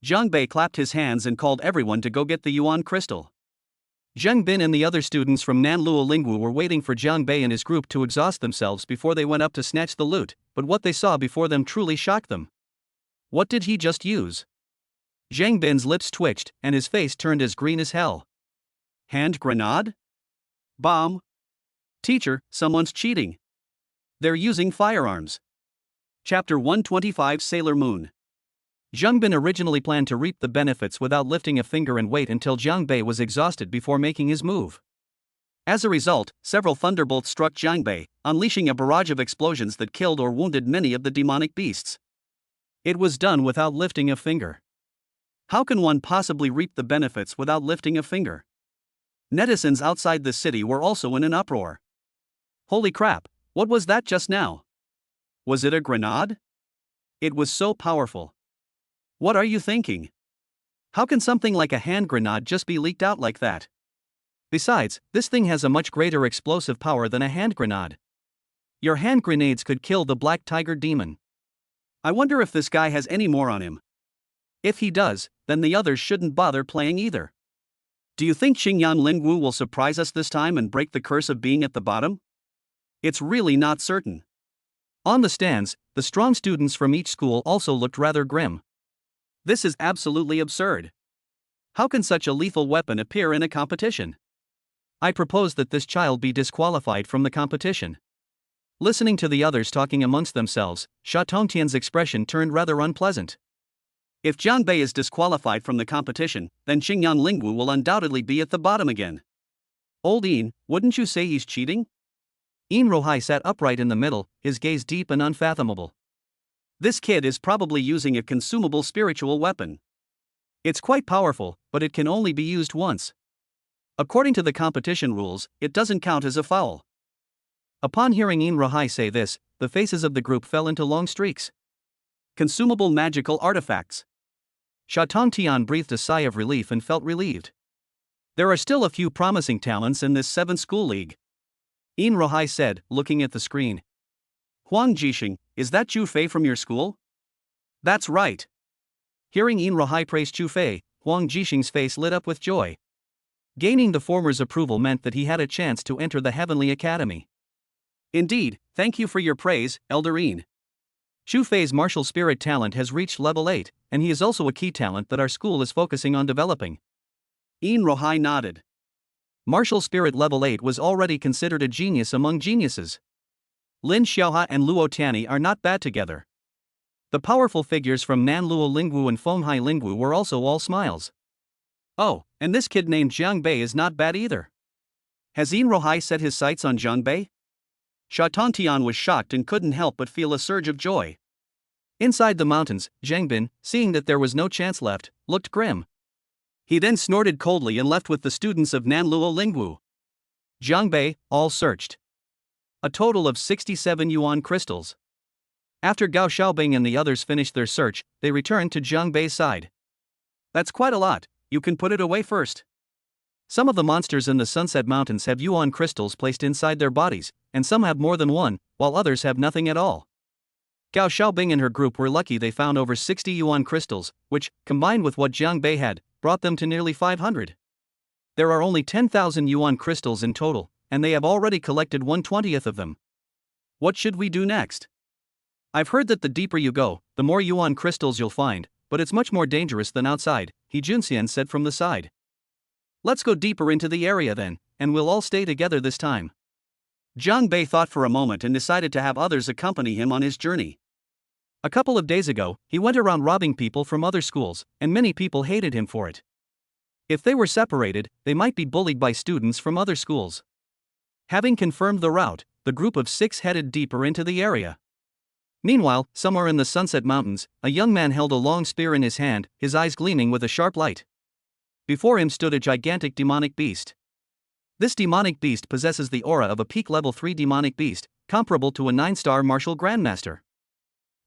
Jiang Bei clapped his hands and called everyone to go get the yuan crystal. Zhang Bin and the other students from Nanluo Lingwu were waiting for Jiang Bei and his group to exhaust themselves before they went up to snatch the loot, but what they saw before them truly shocked them. What did he just use? Zhang Bin's lips twitched, and his face turned as green as hell. Hand grenade? Bomb? Teacher, someone's cheating. They're using firearms. Chapter 125 Sailor Moon. Zhang Bin originally planned to reap the benefits without lifting a finger and wait until Jiang Bei was exhausted before making his move. As a result, several thunderbolts struck Jiang Bei, unleashing a barrage of explosions that killed or wounded many of the demonic beasts. It was done without lifting a finger. How can one possibly reap the benefits without lifting a finger? Netizens outside the city were also in an uproar. Holy crap, what was that just now? Was it a grenade? It was so powerful. What are you thinking? How can something like a hand grenade just be leaked out like that? Besides, this thing has a much greater explosive power than a hand grenade. Your hand grenades could kill the Black Tiger demon. I wonder if this guy has any more on him. If he does, then the others shouldn't bother playing either. Do you think Xingyan Lingwu will surprise us this time and break the curse of being at the bottom? It's really not certain. On the stands, the strong students from each school also looked rather grim. This is absolutely absurd. How can such a lethal weapon appear in a competition? I propose that this child be disqualified from the competition. Listening to the others talking amongst themselves, Sha Tongtian's expression turned rather unpleasant. If Jiang Bei is disqualified from the competition, then Xingyan Lingwu will undoubtedly be at the bottom again. Old Yin, wouldn't you say he's cheating? Yin Rohai sat upright in the middle, his gaze deep and unfathomable. This kid is probably using a consumable spiritual weapon. It's quite powerful, but it can only be used once. According to the competition rules, it doesn't count as a foul. Upon hearing Yin Rohai say this, the faces of the group fell into long streaks. Consumable magical artifacts. Sha Tongtian breathed a sigh of relief and felt relieved. There are still a few promising talents in this 7th school league. Yin Rohai said, looking at the screen. Huang Jixing, is that Zhu Fei from your school? That's right. Hearing Yin Rohai praise Zhu Fei, Huang Jixing's face lit up with joy. Gaining the former's approval meant that he had a chance to enter the Heavenly Academy. Indeed, thank you for your praise, Elder Yin. Zhu Fei's martial spirit talent has reached level 8, and he is also a key talent that our school is focusing on developing. Yin Rohai nodded. Martial spirit level 8 was already considered a genius among geniuses. Lin Xiaohua and Luo Tianyi are not bad together. The powerful figures from Nan Luo Lingwu and Fenghai Lingwu were also all smiles. Oh, and this kid named Jiang Bei is not bad either. Has Yin Rohai set his sights on Jiang Bei? Sha Tongtian was shocked and couldn't help but feel a surge of joy. Inside the mountains, Zhang Bin, seeing that there was no chance left, looked grim. He then snorted coldly and left with the students of Nan Luo Lingwu. Jiang Bei, all searched. A total of 67 yuan crystals. After Gao Xiaobing and the others finished their search, they returned to Jiang Bei's side. That's quite a lot, you can put it away first. Some of the monsters in the Sunset Mountains have yuan crystals placed inside their bodies, and some have more than one, while others have nothing at all. Gao Xiaobing and her group were lucky they found over 60 yuan crystals, which, combined with what Jiang Bei had, brought them to nearly 500. There are only 10,000 yuan crystals in total, and they have already collected 1/20th of them. What should we do next? I've heard that the deeper you go, the more yuan crystals you'll find, but it's much more dangerous than outside, He Junxian said from the side. Let's go deeper into the area then, and we'll all stay together this time. Jiang Bei thought for a moment and decided to have others accompany him on his journey. A couple of days ago, he went around robbing people from other schools, and many people hated him for it. If they were separated, they might be bullied by students from other schools. Having confirmed the route, the group of 6 headed deeper into the area. Meanwhile, somewhere in the Sunset Mountains, a young man held a long spear in his hand, his eyes gleaming with a sharp light. Before him stood a gigantic demonic beast. This demonic beast possesses the aura of a peak level 3 demonic beast, comparable to a 9-star martial grandmaster.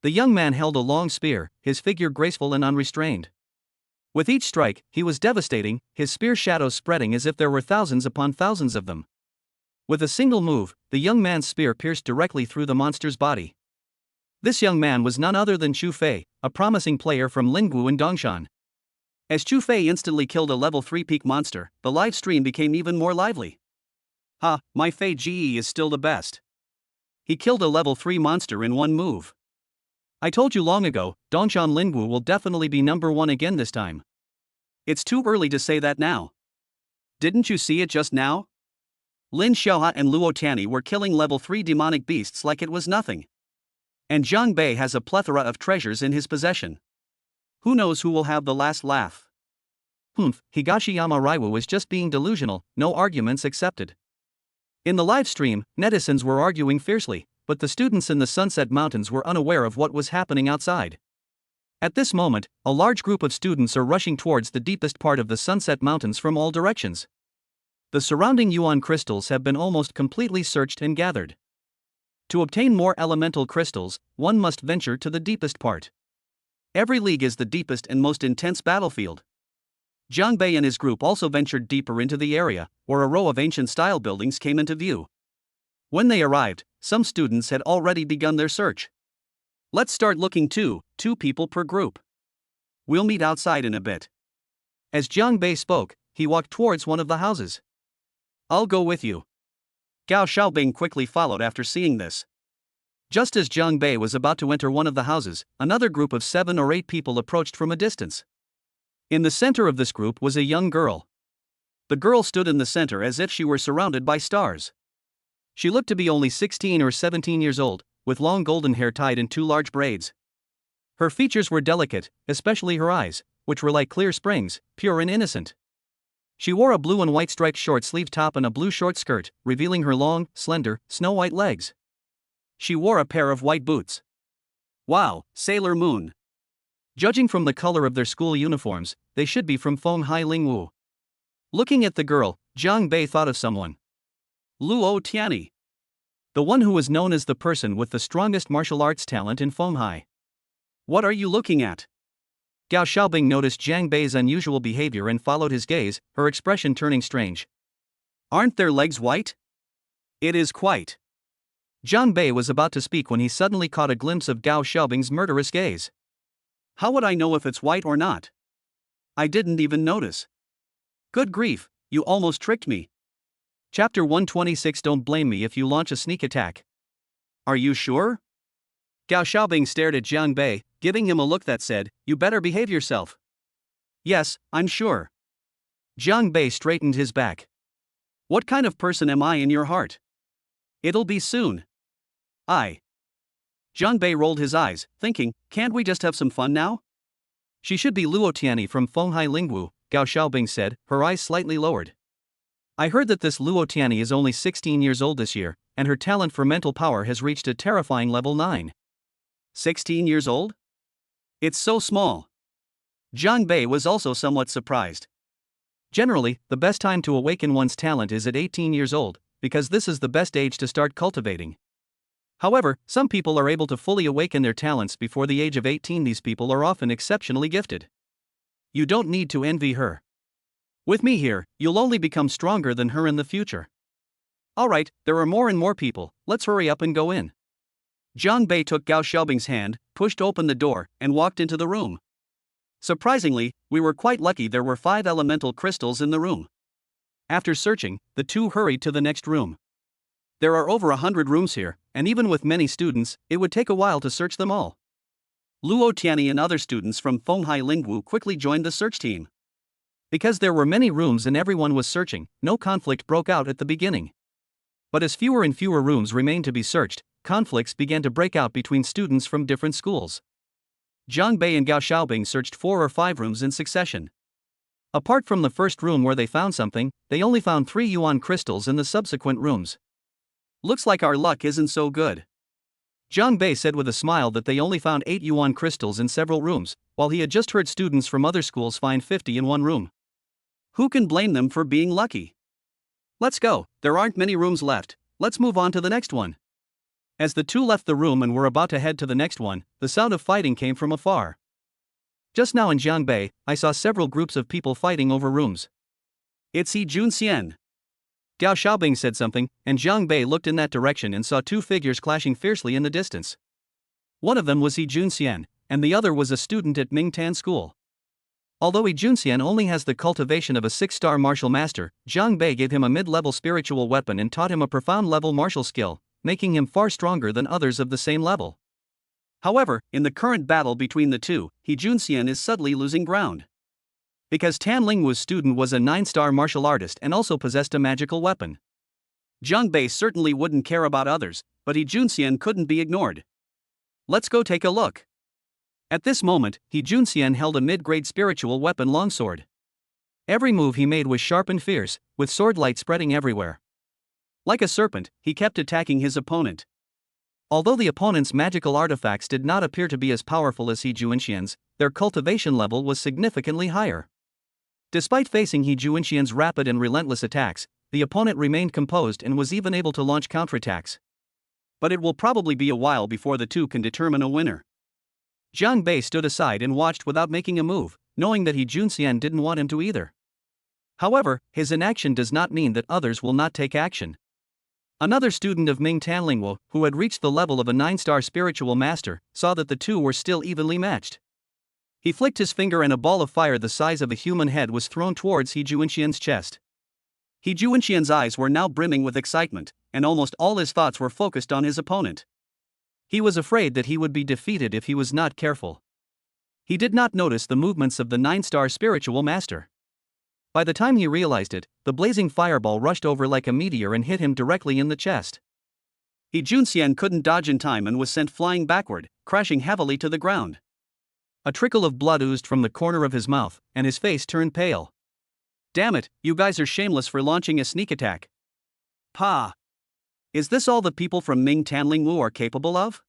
The young man held a long spear, his figure graceful and unrestrained. With each strike, he was devastating, his spear shadows spreading as if there were thousands upon thousands of them. With a single move, the young man's spear pierced directly through the monster's body. This young man was none other than Zhu Fei, a promising player from Lingwu and Dongshan. As Zhu Fei instantly killed a level 3 peak monster, the live stream became even more lively. Ha, my Fei Ge is still the best. He killed a level 3 monster in one move. I told you long ago, Dongshan Lingwu will definitely be number 1 again this time. It's too early to say that now. Didn't you see it just now? Lin Xiaohua and Luo Tianyi were killing level 3 demonic beasts like it was nothing. And Jiang Bei has a plethora of treasures in his possession. Who knows who will have the last laugh? Higashiyama Raiwa was just being delusional, no arguments accepted. In the live stream, netizens were arguing fiercely, but the students in the Sunset Mountains were unaware of what was happening outside. At this moment, a large group of students are rushing towards the deepest part of the Sunset Mountains from all directions. The surrounding yuan crystals have been almost completely searched and gathered. To obtain more elemental crystals, one must venture to the deepest part. Every league is the deepest and most intense battlefield. Jiang Bei and his group also ventured deeper into the area, where a row of ancient-style buildings came into view. When they arrived, some students had already begun their search. Let's start looking too, 2 people per group. We'll meet outside in a bit. As Jiang Bei spoke, he walked towards one of the houses. I'll go with you. Gao Xiaobing quickly followed after seeing this. Just as Jiang Bei was about to enter one of the houses, another group of 7 or 8 people approached from a distance. In the center of this group was a young girl. The girl stood in the center as if she were surrounded by stars. She looked to be only 16 or 17 years old, with long golden hair tied in 2 large braids. Her features were delicate, especially her eyes, which were like clear springs, pure and innocent. She wore a blue and white striped short-sleeved top and a blue short skirt, revealing her long, slender, snow-white legs. She wore a pair of white boots. Wow, Sailor Moon. Judging from the color of their school uniforms, they should be from Fenghai Lingwu. Looking at the girl, Jiang Bei thought of someone. Luo Tianyi. The one who was known as the person with the strongest martial arts talent in Fenghai. What are you looking at? Gao Xiaobing noticed Jiang Bei's unusual behavior and followed his gaze, her expression turning strange. Aren't their legs white? It is quite. Jiang Bei was about to speak when he suddenly caught a glimpse of Gao Xiaobing's murderous gaze. How would I know if it's white or not? I didn't even notice. Good grief, you almost tricked me. Chapter 126. Don't blame me if you launch a sneak attack. Are you sure? Gao Xiaobing stared at Jiang Bei, giving him a look that said, you better behave yourself. Yes, I'm sure. Jiang Bei straightened his back. What kind of person am I in your heart? It'll be soon. Jiang Bei rolled his eyes, thinking, can't we just have some fun now? She should be Luo Tianyi from Fenghai Lingwu, Gao Xiaobing said, her eyes slightly lowered. I heard that this Luo Tianyi is only 16 years old this year, and her talent for mental power has reached a terrifying level 9. 16 years old? It's so small. Jiang Bei was also somewhat surprised. Generally, the best time to awaken one's talent is at 18 years old, because this is the best age to start cultivating. However, some people are able to fully awaken their talents before the age of 18. These people are often exceptionally gifted. You don't need to envy her. With me here, you'll only become stronger than her in the future. Alright, there are more and more people, let's hurry up and go in. Jiang Bei took Gao Xiaobing's hand, pushed open the door, and walked into the room. Surprisingly, we were quite lucky there were 5 elemental crystals in the room. After searching, the 2 hurried to the next room. There are over 100 rooms here, and even with many students, it would take a while to search them all. Luo Tianyi and other students from Fenghai Lingwu quickly joined the search team. Because there were many rooms and everyone was searching, no conflict broke out at the beginning. But as fewer and fewer rooms remained to be searched, conflicts began to break out between students from different schools. Jiang Bei and Gao Xiaobing searched 4 or 5 rooms in succession. Apart from the first room where they found something, they only found 3 yuan crystals in the subsequent rooms. Looks like our luck isn't so good. Jiang Bei said with a smile that they only found 8 yuan crystals in several rooms, while he had just heard students from other schools find 50 in one room. Who can blame them for being lucky? Let's go, there aren't many rooms left, let's move on to the next one. As the 2 left the room and were about to head to the next one, the sound of fighting came from afar. Just now in Jiang Bei, I saw several groups of people fighting over rooms. It's He Junxian. Gao Xiaobing said something, and Jiang Bei looked in that direction and saw 2 figures clashing fiercely in the distance. One of them was He Junxian, and the other was a student at Mingtan School. Although He Junxian only has the cultivation of a 6-star martial master, Jiang Bei gave him a mid-level spiritual weapon and taught him a profound level martial skill, making him far stronger than others of the same level. However, in the current battle between the 2, He Junxian is suddenly losing ground. Because Tan Lingwu's student was a 9-star martial artist and also possessed a magical weapon. Jiang Bei certainly wouldn't care about others, but He Junxian couldn't be ignored. Let's go take a look. At this moment, He Junxian held a mid-grade spiritual weapon longsword. Every move he made was sharp and fierce, with sword light spreading everywhere. Like a serpent, he kept attacking his opponent. Although the opponent's magical artifacts did not appear to be as powerful as He Junxian's, their cultivation level was significantly higher. Despite facing He Junxian's rapid and relentless attacks, the opponent remained composed and was even able to launch counterattacks. But it will probably be a while before the two can determine a winner. Jiang Bei stood aside and watched without making a move, knowing that He Junxian didn't want him to either. However, his inaction does not mean that others will not take action. Another student of Ming Tanlingwu, who had reached the level of a 9-star spiritual master, saw that the two were still evenly matched. He flicked his finger and a ball of fire the size of a human head was thrown towards He Junxian's chest. He Junxian's eyes were now brimming with excitement, and almost all his thoughts were focused on his opponent. He was afraid that he would be defeated if he was not careful. He did not notice the movements of the 9-star spiritual master. By the time he realized it, the blazing fireball rushed over like a meteor and hit him directly in the chest. He Junxian couldn't dodge in time and was sent flying backward, crashing heavily to the ground. A trickle of blood oozed from the corner of his mouth, and his face turned pale. Damn it, you guys are shameless for launching a sneak attack. Pa! Is this all the people from Ming Tanlingwu are capable of?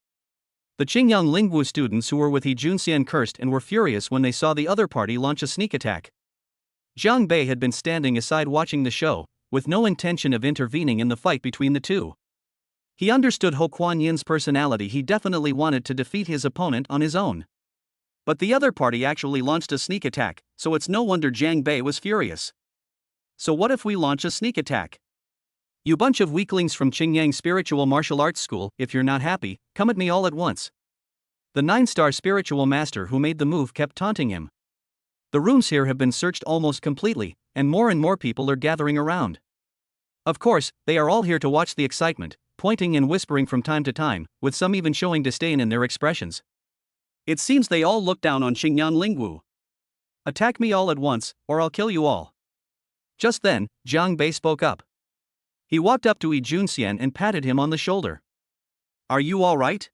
The Qingyang Lingwu students who were with He Junxian cursed and were furious when they saw the other party launch a sneak attack. Jiang Bei had been standing aside watching the show, with no intention of intervening in the fight between the two. He understood Ho Kuan Yin's personality. He definitely wanted to defeat his opponent on his own. But the other party actually launched a sneak attack, so it's no wonder Jiang Bei was furious. So what if we launch a sneak attack? You bunch of weaklings from Qingyang Spiritual Martial Arts School, if you're not happy, come at me all at once. The 9-star spiritual master who made the move kept taunting him. The rooms here have been searched almost completely, and more people are gathering around. Of course, they are all here to watch the excitement, pointing and whispering from time to time, with some even showing disdain in their expressions. It seems they all look down on Qingyang Lingwu. Attack me all at once, or I'll kill you all. Just then, Jiang Bei spoke up. He walked up to He Junxian and patted him on the shoulder. Are you all right?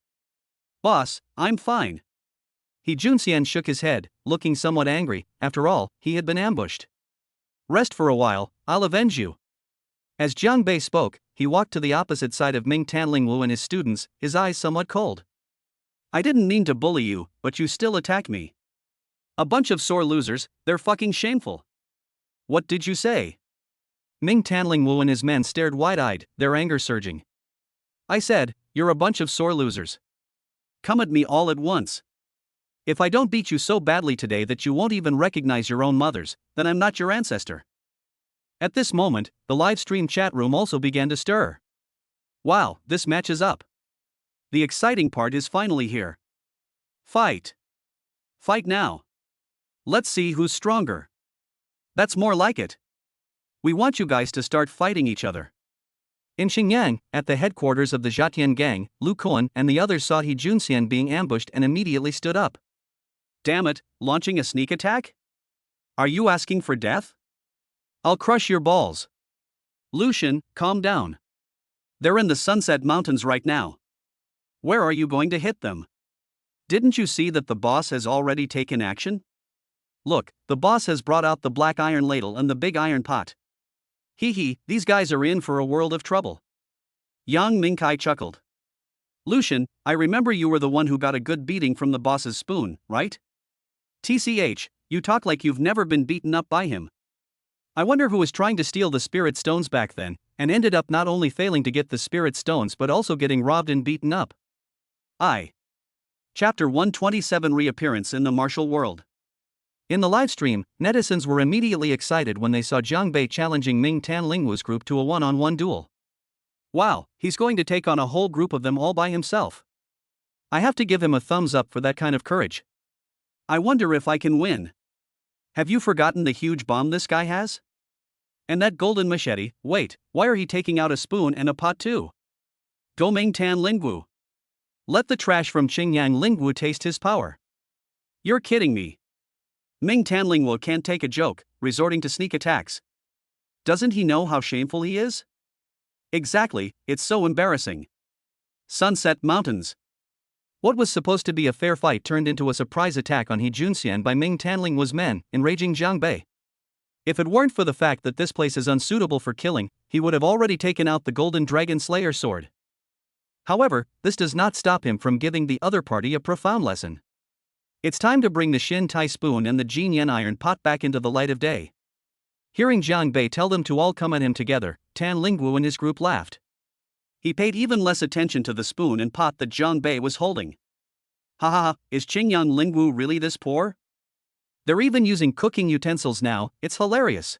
Boss, I'm fine. He Junxian shook his head, looking somewhat angry. After all, he had been ambushed. Rest for a while, I'll avenge you. As Jiang Bei spoke, he walked to the opposite side of Ming Tanlingwu and his students, his eyes somewhat cold. I didn't mean to bully you, but you still attack me. A bunch of sore losers, they're fucking shameful. What did you say? Ming Tanlingwu and his men stared wide-eyed, their anger surging. I said, you're a bunch of sore losers. Come at me all at once. If I don't beat you so badly today that you won't even recognize your own mothers, then I'm not your ancestor. At this moment, the live stream chat room also began to stir. Wow, this match is up. The exciting part is finally here. Fight. Fight now. Let's see who's stronger. That's more like it. We want you guys to start fighting each other. In Xinjiang, at the headquarters of the Zhatian gang, Lu Kuan and the others saw He Junxian being ambushed and immediately stood up. Damn it, launching a sneak attack? Are you asking for death? I'll crush your balls. Lucian, calm down. They're in the Sunset Mountains right now. Where are you going to hit them? Didn't you see that the boss has already taken action? Look, the boss has brought out the black iron ladle and the big iron pot. Hee, these guys are in for a world of trouble. Yang Mingkai chuckled. Lucian, I remember you were the one who got a good beating from the boss's spoon, right? TCH, you talk like you've never been beaten up by him. I wonder who was trying to steal the spirit stones back then, and ended up not only failing to get the spirit stones but also getting robbed and beaten up. Chapter 127 Reappearance in the Martial World. In the livestream, netizens were immediately excited when they saw Jiang Bei challenging Ming Tanlingwu's group to a one-on-one duel. Wow, he's going to take on a whole group of them all by himself. I have to give him a thumbs up for that kind of courage. I wonder if I can win. Have you forgotten the huge bomb this guy has? And that golden machete, wait, why are he taking out a spoon and a pot too? Go Ming Tanlingwu. Let the trash from Qingyang Lingwu taste his power. You're kidding me. Ming Tanlingwu can't take a joke, resorting to sneak attacks. Doesn't he know how shameful he is? Exactly, it's so embarrassing. Sunset Mountains. What was supposed to be a fair fight turned into a surprise attack on He Junxian by Ming Tanling's men, enraging Jiang Bei. If it weren't for the fact that this place is unsuitable for killing, he would have already taken out the Golden Dragon Slayer sword. However, this does not stop him from giving the other party a profound lesson. It's time to bring the Shin Tai spoon and the Jin Yan iron pot back into the light of day. Hearing Jiang Bei tell them to all come at him together, Tan Lingwu and his group laughed. He paid even less attention to the spoon and pot that Jiang Bei was holding. Ha ha ha, is Qingyan Lingwu really this poor? They're even using cooking utensils now, it's hilarious.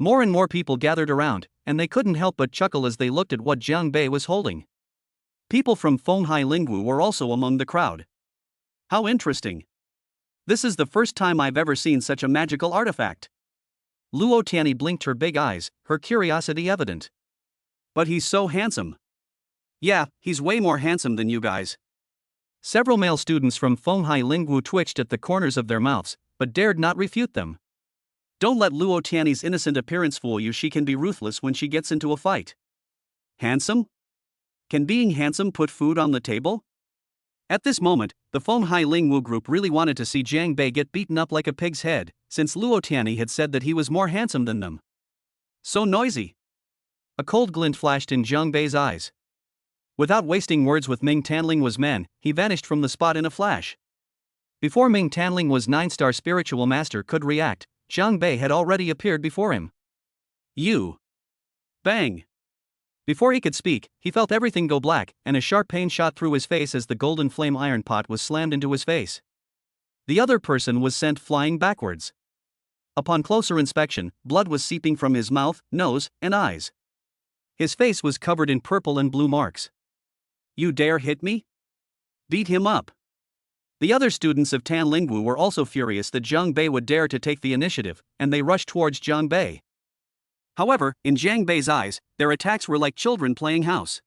More and more people gathered around, and they couldn't help but chuckle as they looked at what Jiang Bei was holding. People from Fenghai Lingwu were also among the crowd. How interesting. This is the first time I've ever seen such a magical artifact. Luo Tianyi blinked her big eyes, her curiosity evident. But he's so handsome. Yeah, he's way more handsome than you guys. Several male students from Fenghai Lingwu twitched at the corners of their mouths, but dared not refute them. Don't let Luo Tianyi's innocent appearance fool you, she can be ruthless when she gets into a fight. Handsome? Can being handsome put food on the table? At this moment, the Fenghai Lingwu group really wanted to see Jiang Bei get beaten up like a pig's head, since Luo Tianyi had said that he was more handsome than them. So noisy. A cold glint flashed in Jiang Bei's eyes. Without wasting words with Ming Tanling's men, he vanished from the spot in a flash. Before Ming Tanling's 9-star spiritual master could react, Jiang Bei had already appeared before him. You! Bang! Before he could speak, he felt everything go black, and a sharp pain shot through his face as the golden flame iron pot was slammed into his face. The other person was sent flying backwards. Upon closer inspection, blood was seeping from his mouth, nose, and eyes. His face was covered in purple and blue marks. You dare hit me? Beat him up. The other students of Tan Lingwu were also furious that Jiang Bei would dare to take the initiative, and they rushed towards Jiang Bei. However, in Jiang Bei's eyes, their attacks were like children playing house.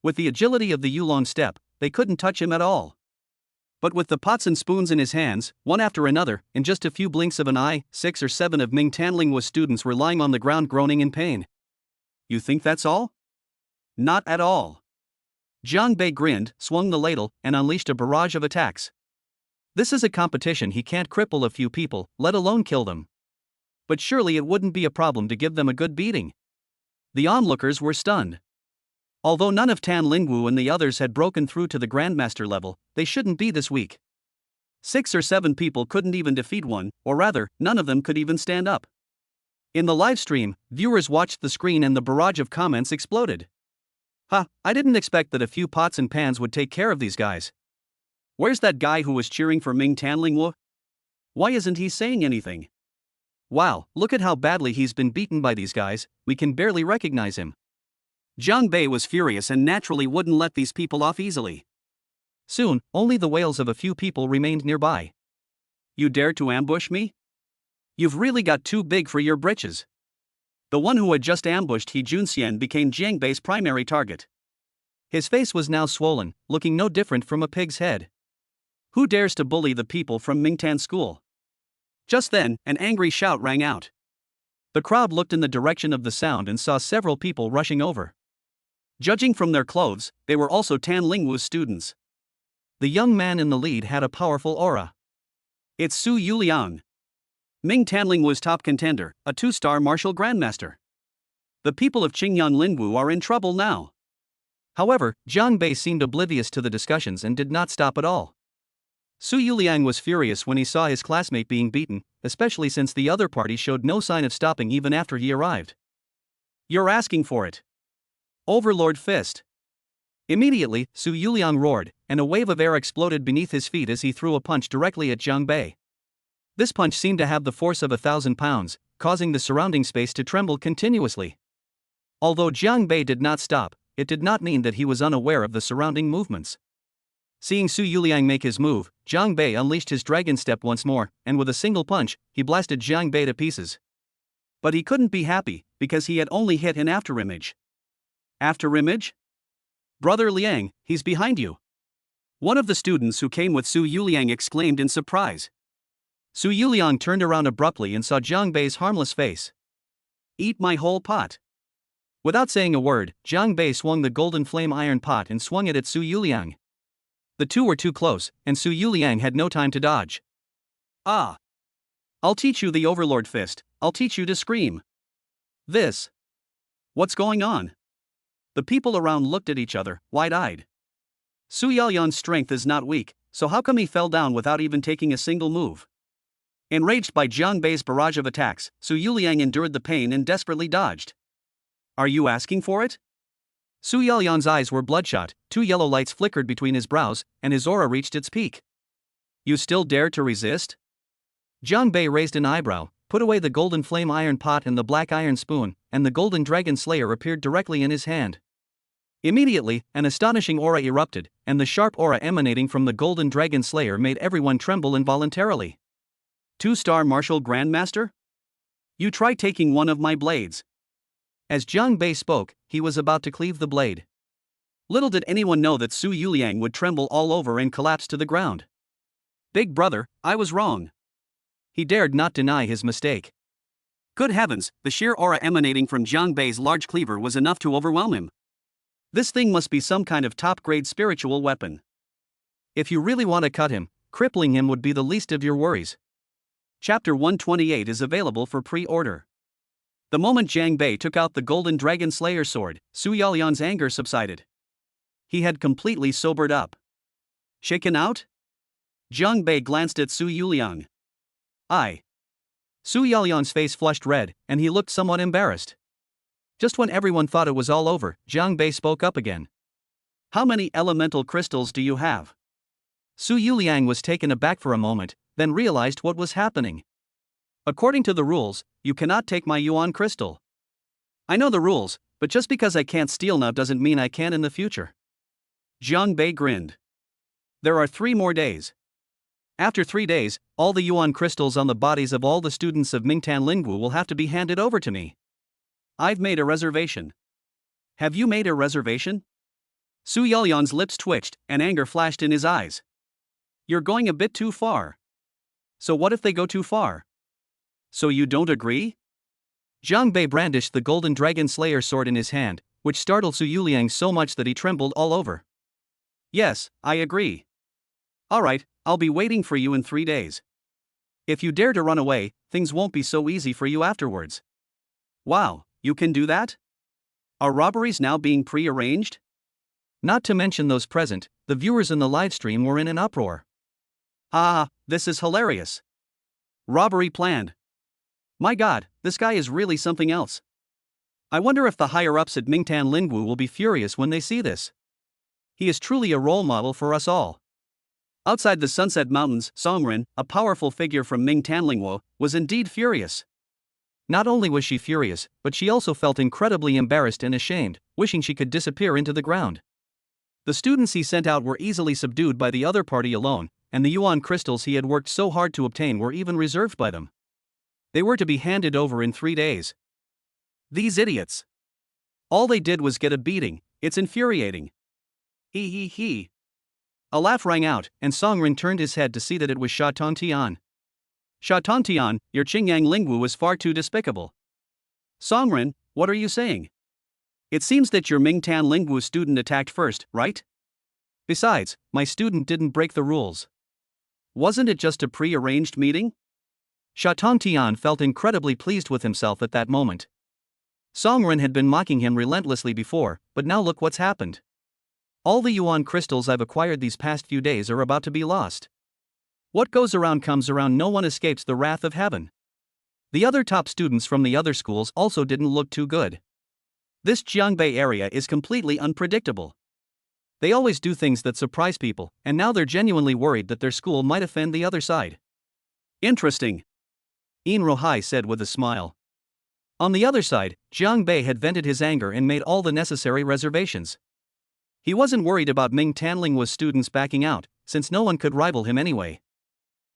With the agility of the Yulong step, they couldn't touch him at all. But with the pots and spoons in his hands, one after another, in just a few blinks of an eye, 6 or 7 of Ming Tanling's students were lying on the ground groaning in pain. You think that's all? Not at all. Jiang Bei grinned, swung the ladle, and unleashed a barrage of attacks. This is a competition, he can't cripple a few people, let alone kill them. But surely it wouldn't be a problem to give them a good beating. The onlookers were stunned. Although none of Tan Lingwu and the others had broken through to the Grandmaster level, they shouldn't be this weak. 6 or 7 people couldn't even defeat one, or rather, none of them could even stand up. In the live stream, viewers watched the screen and the barrage of comments exploded. I didn't expect that a few pots and pans would take care of these guys. Where's that guy who was cheering for Ming Tanlingwu? Why isn't he saying anything? Wow, look at how badly he's been beaten by these guys, we can barely recognize him. Jiang Bei was furious and naturally wouldn't let these people off easily. Soon, only the wails of a few people remained nearby. You dare to ambush me? You've really got too big for your britches. The one who had just ambushed He Junxian became Jiang Bei's primary target. His face was now swollen, looking no different from a pig's head. Who dares to bully the people from Mingtan School? Just then, an angry shout rang out. The crowd looked in the direction of the sound and saw several people rushing over. Judging from their clothes, they were also Tan Lingwu's students. The young man in the lead had a powerful aura. It's Su Yuliang. Ming Tanlingwu's top contender, a 2-star martial grandmaster. The people of Qingyan Lingwu are in trouble now. However, Jiang Bei seemed oblivious to the discussions and did not stop at all. Su Yuliang was furious when he saw his classmate being beaten, especially since the other party showed no sign of stopping even after he arrived. You're asking for it. Overlord Fist. Immediately, Su Yuliang roared, and a wave of air exploded beneath his feet as he threw a punch directly at Jiang Bei. This punch seemed to have the force of 1,000 pounds, causing the surrounding space to tremble continuously. Although Jiang Bei did not stop, it did not mean that he was unaware of the surrounding movements. Seeing Su Yuliang make his move, Jiang Bei unleashed his dragon step once more, and with a single punch, he blasted Jiang Bei to pieces. But he couldn't be happy, because he had only hit an afterimage. Afterimage? Brother Liang, he's behind you. One of the students who came with Su Yuliang exclaimed in surprise. Su Yuliang turned around abruptly and saw Jiang Bei's harmless face. Eat my whole pot. Without saying a word, Jiang Bei swung the golden flame iron pot and swung it at Su Yuliang. The two were too close, and Su Yuliang had no time to dodge. Ah! I'll teach you the Overlord Fist, I'll teach you to scream. This. What's going on? The people around looked at each other, wide-eyed. Su Yaoyan's strength is not weak, so how come he fell down without even taking a single move? Enraged by Jiang Bei's barrage of attacks, Su Yuliang endured the pain and desperately dodged. Are you asking for it? Su Yaoyan's eyes were bloodshot, two yellow lights flickered between his brows, and his aura reached its peak. You still dare to resist? Jiang Bei raised an eyebrow, put away the golden flame iron pot and the black iron spoon, and the golden dragon slayer appeared directly in his hand. Immediately, an astonishing aura erupted, and the sharp aura emanating from the golden dragon slayer made everyone tremble involuntarily. Two-star martial grandmaster? You try taking one of my blades. As Jiang Bei spoke, he was about to cleave the blade. Little did anyone know that Su Yuliang would tremble all over and collapse to the ground. Big brother, I was wrong. He dared not deny his mistake. Good heavens, the sheer aura emanating from Jiang Bei's large cleaver was enough to overwhelm him. This thing must be some kind of top-grade spiritual weapon. If you really want to cut him, crippling him would be the least of your worries. Chapter 128 is available for pre-order. The moment Jiang Bei took out the golden dragon slayer sword, Su Yaoyan's anger subsided. He had completely sobered up. Shaken out? Jiang Bei glanced at Su Yuliang. Su Yaoyan's face flushed red, and he looked somewhat embarrassed. Just when everyone thought it was all over, Jiang Bei spoke up again. How many elemental crystals do you have? Su Yuliang was taken aback for a moment, then realized what was happening. According to the rules, you cannot take my Yuan crystal. I know the rules, but just because I can't steal now doesn't mean I can in the future. Jiang Bei grinned. There are 3 more days. After 3 days, all the Yuan crystals on the bodies of all the students of Mingtan Lingwu will have to be handed over to me. I've made a reservation. Have you made a reservation? Su Yaoyan's lips twitched, and anger flashed in his eyes. You're going a bit too far. So what if they go too far? So you don't agree? Jiang Bei brandished the golden dragon slayer sword in his hand, which startled Su Yuliang so much that he trembled all over. Yes, I agree. Alright, I'll be waiting for you in 3 days. If you dare to run away, things won't be so easy for you afterwards. Wow, you can do that? Are robberies now being pre-arranged? Not to mention those present, the viewers in the livestream were in an uproar. Ah, this is hilarious. Robbery planned. My god, this guy is really something else. I wonder if the higher-ups at Mingtan Lingwu will be furious when they see this. He is truly a role model for us all. Outside the Sunset Mountains, Songren, a powerful figure from Mingtan Lingwu, was indeed furious. Not only was she furious, but she also felt incredibly embarrassed and ashamed, wishing she could disappear into the ground. The students he sent out were easily subdued by the other party alone, and the Yuan crystals he had worked so hard to obtain were even reserved by them. They were to be handed over in 3 days. These idiots. All they did was get a beating, it's infuriating. He. A laugh rang out, and Songren turned his head to see that it was Sha Tontian. Sha Tontian, your Qingyang Lingwu is far too despicable. Songren, what are you saying? It seems that your Mingtan Lingwu student attacked first, right? Besides, my student didn't break the rules. Wasn't it just a pre-arranged meeting? Sha Tontian felt incredibly pleased with himself at that moment. Songren had been mocking him relentlessly before, but now look what's happened. All the Yuan crystals I've acquired these past few days are about to be lost. What goes around comes around, no one escapes the wrath of heaven. The other top students from the other schools also didn't look too good. This Jiangbei area is completely unpredictable. They always do things that surprise people, and now they're genuinely worried that their school might offend the other side. Interesting. In Rohai said with a smile. On the other side, Jiang Bei had vented his anger and made all the necessary reservations. He wasn't worried about Ming Tanlingwa's students backing out, since no one could rival him anyway.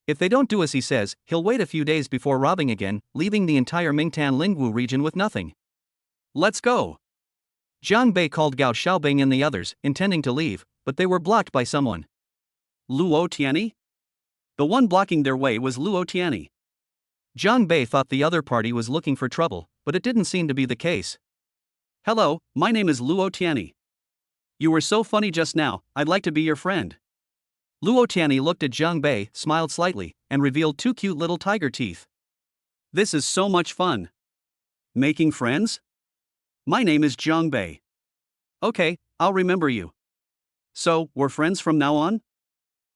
If they don't do as he says, he'll wait a few days before robbing again, leaving the entire Mingtan Lingwu region with nothing. Let's go. Jiang Bei called Gao Xiaobing and the others, intending to leave, but they were blocked by someone. Luo Tianyi? The one blocking their way was Luo Tianyi. Jiang Bei thought the other party was looking for trouble, but it didn't seem to be the case. Hello, my name is Luo Tianyi. You were so funny just now, I'd like to be your friend. Luo Tianyi looked at Jiang Bei, smiled slightly, and revealed two cute little tiger teeth. This is so much fun. Making friends? My name is Jiang Bei. Okay, I'll remember you. So, we're friends from now on?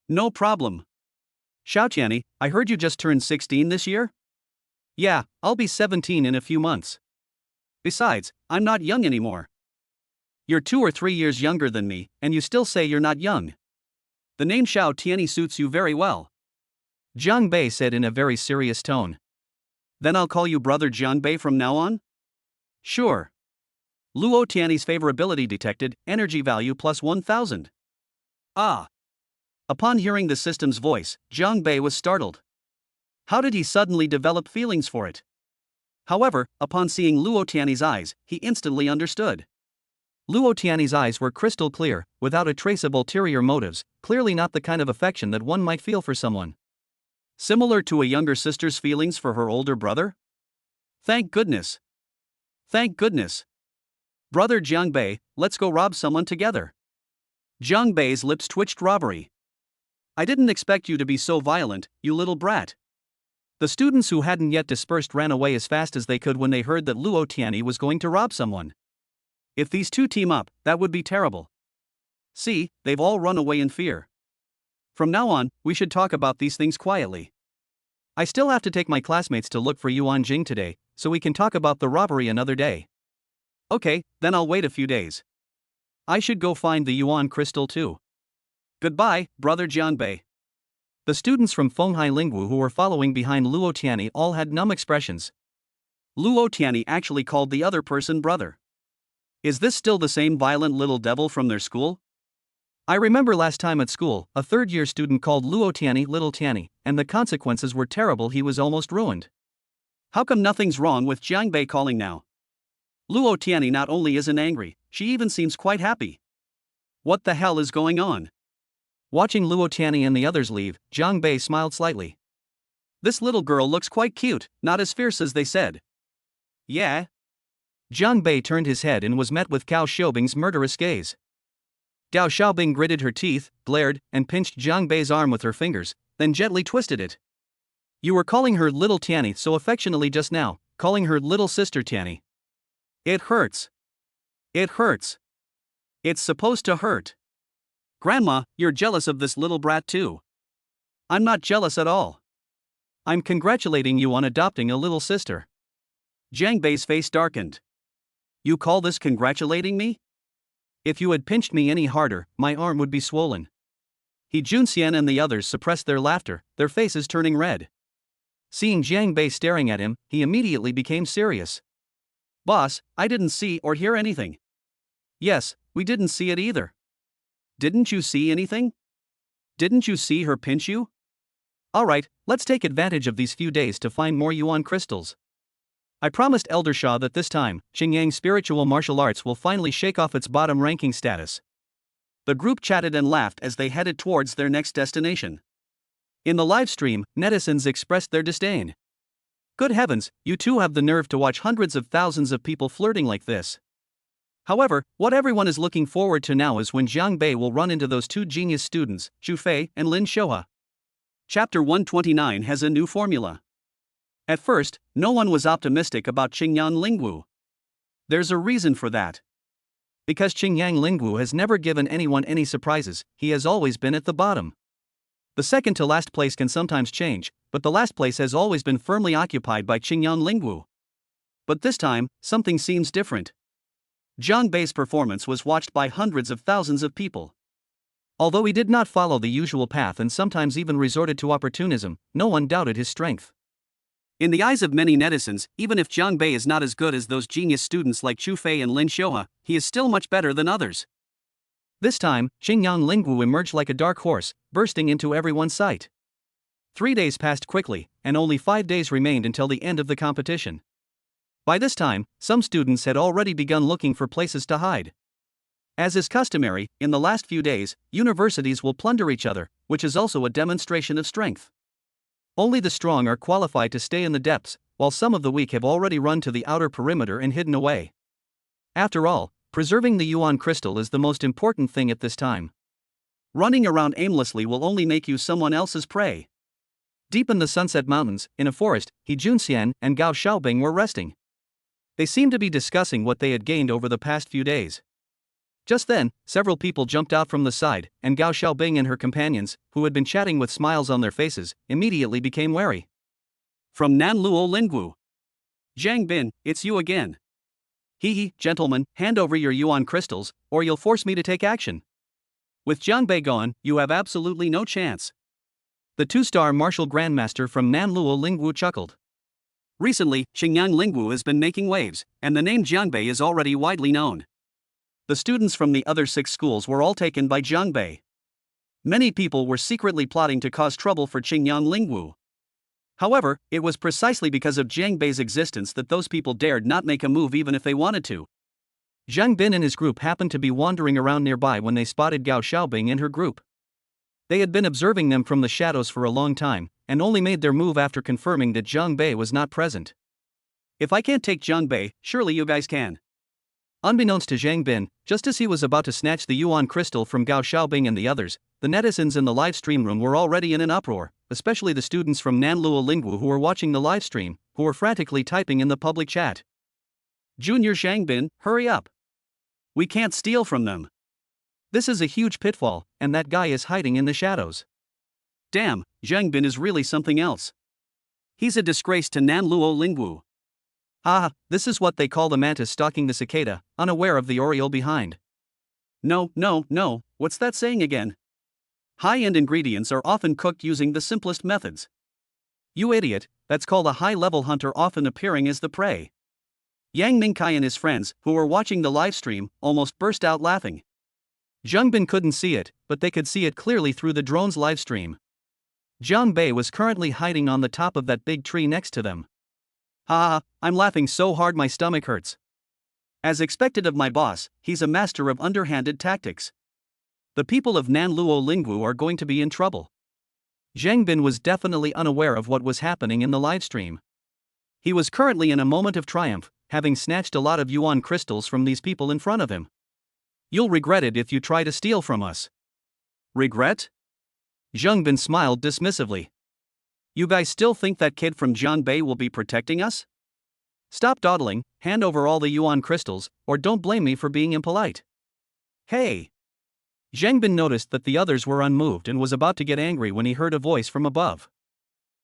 No problem. Xiao Tianyi, I heard you just turned 16 this year? Yeah, I'll be 17 in a few months. Besides, I'm not young anymore. You're 2 or 3 years younger than me, and you still say you're not young. The name Xiao Tianyi suits you very well. Jiang Bei said in a very serious tone. Then I'll call you Brother Jiang Bei from now on? Sure. Luo Tianyi's favorability detected, energy value plus 1000. Ah. Upon hearing the system's voice, Jiang Bei was startled. How did he suddenly develop feelings for it? However, upon seeing Luo Tianyi's eyes, he instantly understood. Luo Tianyi's eyes were crystal clear, without a trace of ulterior motives, clearly not the kind of affection that one might feel for someone. Similar to a younger sister's feelings for her older brother? Thank goodness. Thank goodness. Brother Jiang Bei, let's go rob someone together. Jiang Bei's lips twitched robbery. I didn't expect you to be so violent, you little brat. The students who hadn't yet dispersed ran away as fast as they could when they heard that Luo Tianyi was going to rob someone. If these two team up, that would be terrible. See, they've all run away in fear. From now on, we should talk about these things quietly. I still have to take my classmates to look for Yuan Jing today, so we can talk about the robbery another day. Okay, then I'll wait a few days. I should go find the Yuan crystal too. Goodbye, Brother Jiang Bei. The students from Fenghai Lingwu who were following behind Luo Tianyi all had numb expressions. Luo Tianyi actually called the other person brother. Is this still the same violent little devil from their school? I remember last time at school, a third-year student called Luo Tianyi Little Tianyi, and the consequences were terrible. He was almost ruined. How come nothing's wrong with Jiang Bei calling now? Luo Tianyi not only isn't angry, she even seems quite happy. What the hell is going on? Watching Luo Tianyi and the others leave, Jiang Bei smiled slightly. This little girl looks quite cute, not as fierce as they said. Yeah? Jiang Bei turned his head and was met with Cao Xiaobing's murderous gaze. Dao Xiaobing gritted her teeth, glared, and pinched Jiang Bei's arm with her fingers, then gently twisted it. You were calling her Little Tianyi so affectionately just now, calling her Little Sister Tianyi. It hurts. It hurts. It's supposed to hurt. Grandma, you're jealous of this little brat too. I'm not jealous at all. I'm congratulating you on adopting a little sister. Jiang Bei's face darkened. You call this congratulating me? If you had pinched me any harder, my arm would be swollen. He Junxian and the others suppressed their laughter, their faces turning red. Seeing Jiang Bei staring at him, he immediately became serious. Boss, I didn't see or hear anything. Yes, we didn't see it either. Didn't you see anything? Didn't you see her pinch you? Alright, let's take advantage of these few days to find more Yuan crystals. I promised Elder Shah that this time, Qingyang's spiritual martial arts will finally shake off its bottom ranking status. The group chatted and laughed as they headed towards their next destination. In the live stream, netizens expressed their disdain. Good heavens, you two have the nerve to watch hundreds of thousands of people flirting like this. However, what everyone is looking forward to now is when Jiang Bei will run into those two genius students, Zhu Fei and Lin Xiuhe. Chapter 129 has a new formula. At first, no one was optimistic about Qingyang Lingwu. There's a reason for that. Because Qingyang Lingwu has never given anyone any surprises, he has always been at the bottom. The second to last place can sometimes change, but the last place has always been firmly occupied by Qingyang Lingwu. But this time, something seems different. Jiang Bei's performance was watched by hundreds of thousands of people. Although he did not follow the usual path and sometimes even resorted to opportunism, no one doubted his strength. In the eyes of many netizens, even if Jiang Bei is not as good as those genius students like Zhu Fei and Lin Xiuhe, he is still much better than others. This time, Qingyang Lingwu emerged like a dark horse, bursting into everyone's sight. 3 days passed quickly, and only 5 days remained until the end of the competition. By this time, some students had already begun looking for places to hide. As is customary, in the last few days, universities will plunder each other, which is also a demonstration of strength. Only the strong are qualified to stay in the depths, while some of the weak have already run to the outer perimeter and hidden away. After all, preserving the Yuan crystal is the most important thing at this time. Running around aimlessly will only make you someone else's prey. Deep in the Sunset Mountains, in a forest, He Junxian and Gao Xiaobing were resting. They seemed to be discussing what they had gained over the past few days. Just then, several people jumped out from the side, and Gao Xiaobing and her companions, who had been chatting with smiles on their faces, immediately became wary. From Nanluo Lingwu. Zhang Bin, it's you again. Hee, gentlemen, hand over your yuan crystals, or you'll force me to take action. With Jiang Bei gone, you have absolutely no chance. The two-star martial grandmaster from Nanluo Lingwu chuckled. Recently, Xingyang Lingwu has been making waves, and the name Jiang Bei is already widely known. The students from the other 6 schools were all taken by Jiang Bei. Many people were secretly plotting to cause trouble for Xingyang Lingwu. However, it was precisely because of Jiang Bei's existence that those people dared not make a move even if they wanted to. Zhang Bin and his group happened to be wandering around nearby when they spotted Gao Xiaobing and her group. They had been observing them from the shadows for a long time, and only made their move after confirming that Jiang Bei was not present. If I can't take Jiang Bei, surely you guys can. Unbeknownst to Zhang Bin, just as he was about to snatch the yuan crystal from Gao Xiaobing and the others, the netizens in the live stream room were already in an uproar, especially the students from Nanluo Lingwu who were watching the live stream, who were frantically typing in the public chat. Junior Zhang Bin, hurry up. We can't steal from them. This is a huge pitfall, and that guy is hiding in the shadows. Damn, Zhang Bin is really something else. He's a disgrace to Nanluo Lingwu. Ah, this is what they call the mantis stalking the cicada, unaware of the oriole behind. No, what's that saying again? High-end ingredients are often cooked using the simplest methods. You idiot, that's called a high-level hunter often appearing as the prey. Yang Mingkai and his friends, who were watching the live stream, almost burst out laughing. Zhang Bin couldn't see it, but they could see it clearly through the drone's live stream. Jiang Bei was currently hiding on the top of that big tree next to them. Ha, I'm laughing so hard my stomach hurts. As expected of my boss, he's a master of underhanded tactics. The people of Nanluo Lingwu are going to be in trouble. Zhang Bin was definitely unaware of what was happening in the livestream. He was currently in a moment of triumph, having snatched a lot of yuan crystals from these people in front of him. You'll regret it if you try to steal from us. Regret? Zhang Bin smiled dismissively. You guys still think that kid from Jiang Bei will be protecting us? Stop dawdling, hand over all the yuan crystals, or don't blame me for being impolite. Hey! Zhang Bin noticed that the others were unmoved and was about to get angry when he heard a voice from above.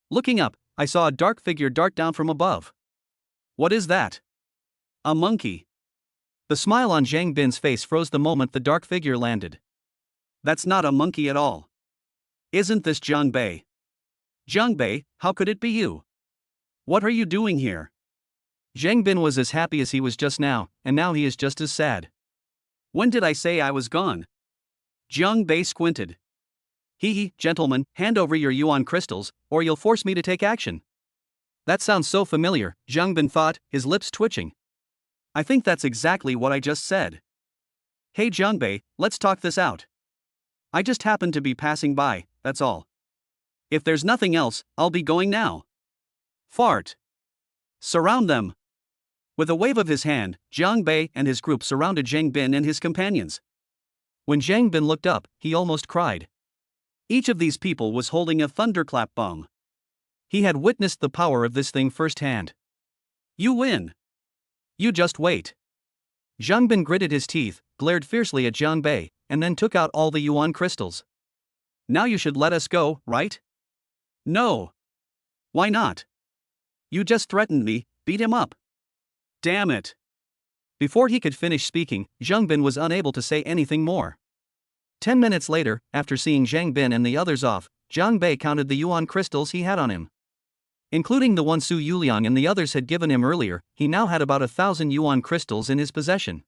Looking up, I saw a dark figure dart down from above. What is that? A monkey. The smile on Zhang Bin's face froze the moment the dark figure landed. That's not a monkey at all. Isn't this Jiang Bei? Jiang Bei, how could it be you? What are you doing here? Zhang Bin was as happy as he was just now, and now he is just as sad. When did I say I was gone? Jiang Bei squinted. Hee, gentlemen, hand over your yuan crystals, or you'll force me to take action. That sounds so familiar, Zhang Bin thought, his lips twitching. I think that's exactly what I just said. Hey Jiang Bei, let's talk this out. I just happened to be passing by, that's all. If there's nothing else, I'll be going now. Fart. Surround them. With a wave of his hand, Jiang Bei and his group surrounded Zhang Bin and his companions. When Zhang Bin looked up, he almost cried. Each of these people was holding a thunderclap bomb. He had witnessed the power of this thing firsthand. You win. You just wait. Zhang Bin gritted his teeth, glared fiercely at Jiang Bei, and then took out all the yuan crystals. Now you should let us go, right? No. Why not? You just threatened me, beat him up. Damn it. Before he could finish speaking, Zhang Bin was unable to say anything more. 10 minutes later, after seeing Zhang Bin and the others off, Jiang Bei counted the yuan crystals he had on him. Including the one Su Yuliang and the others had given him earlier, he now had about 1,000 yuan crystals in his possession.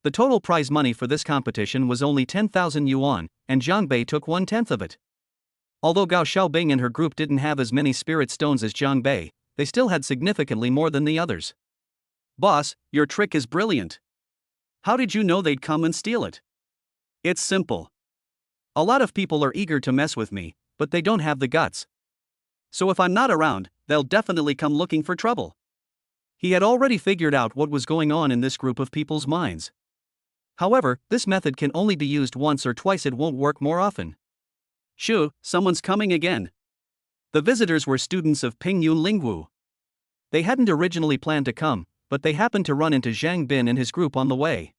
The total prize money for this competition was only 10,000 yuan, and Jiang Bei took 1/10 of it. Although Gao Xiaobing and her group didn't have as many spirit stones as Jiang Bei, they still had significantly more than the others. Boss, your trick is brilliant. How did you know they'd come and steal it? It's simple. A lot of people are eager to mess with me, but they don't have the guts. So if I'm not around, they'll definitely come looking for trouble. He had already figured out what was going on in this group of people's minds. However, this method can only be used once or twice, it won't work more often. Shoo, someone's coming again. The visitors were students of Pingyun Lingwu. They hadn't originally planned to come, but they happened to run into Zhang Bin and his group on the way.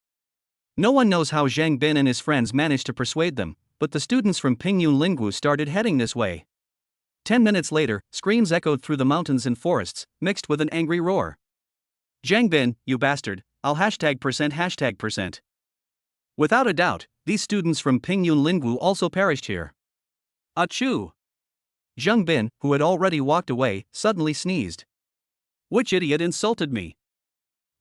No one knows how Zhang Bin and his friends managed to persuade them, but the students from Pingyun Lingwu started heading this way. 10 minutes later, screams echoed through the mountains and forests, mixed with an angry roar. Zhang Bin, you bastard, I'll #%. Without a doubt, these students from Pingyun Lingwu also perished here. Achoo! Zhang Bin, who had already walked away, suddenly sneezed. Which idiot insulted me?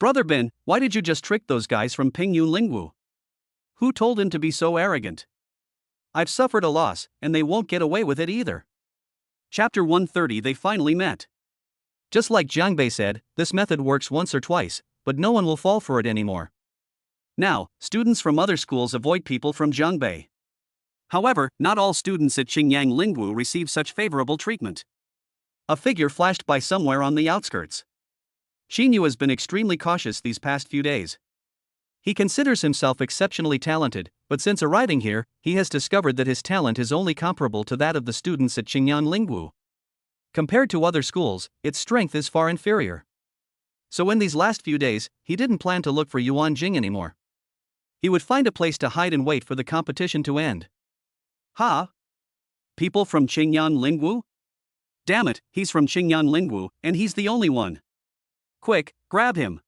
Brother Bin, why did you just trick those guys from Pingyun Lingwu? Who told him to be so arrogant? I've suffered a loss, and they won't get away with it either. Chapter 130. They finally met. Just like Zhang Bei said, this method works once or twice, but no one will fall for it anymore. Now, students from other schools avoid people from Zhangbei. However, not all students at Qingyang Lingwu receive such favorable treatment. A figure flashed by somewhere on the outskirts. Xinyu has been extremely cautious these past few days. He considers himself exceptionally talented, but since arriving here, he has discovered that his talent is only comparable to that of the students at Qingyang Lingwu. Compared to other schools, its strength is far inferior. So in these last few days, he didn't plan to look for Yuan Jing anymore. He would find a place to hide and wait for the competition to end. Ha! People from Qingyang Lingwu? Damn it, he's from Qingyang Lingwu, and he's the only one. Quick, grab him.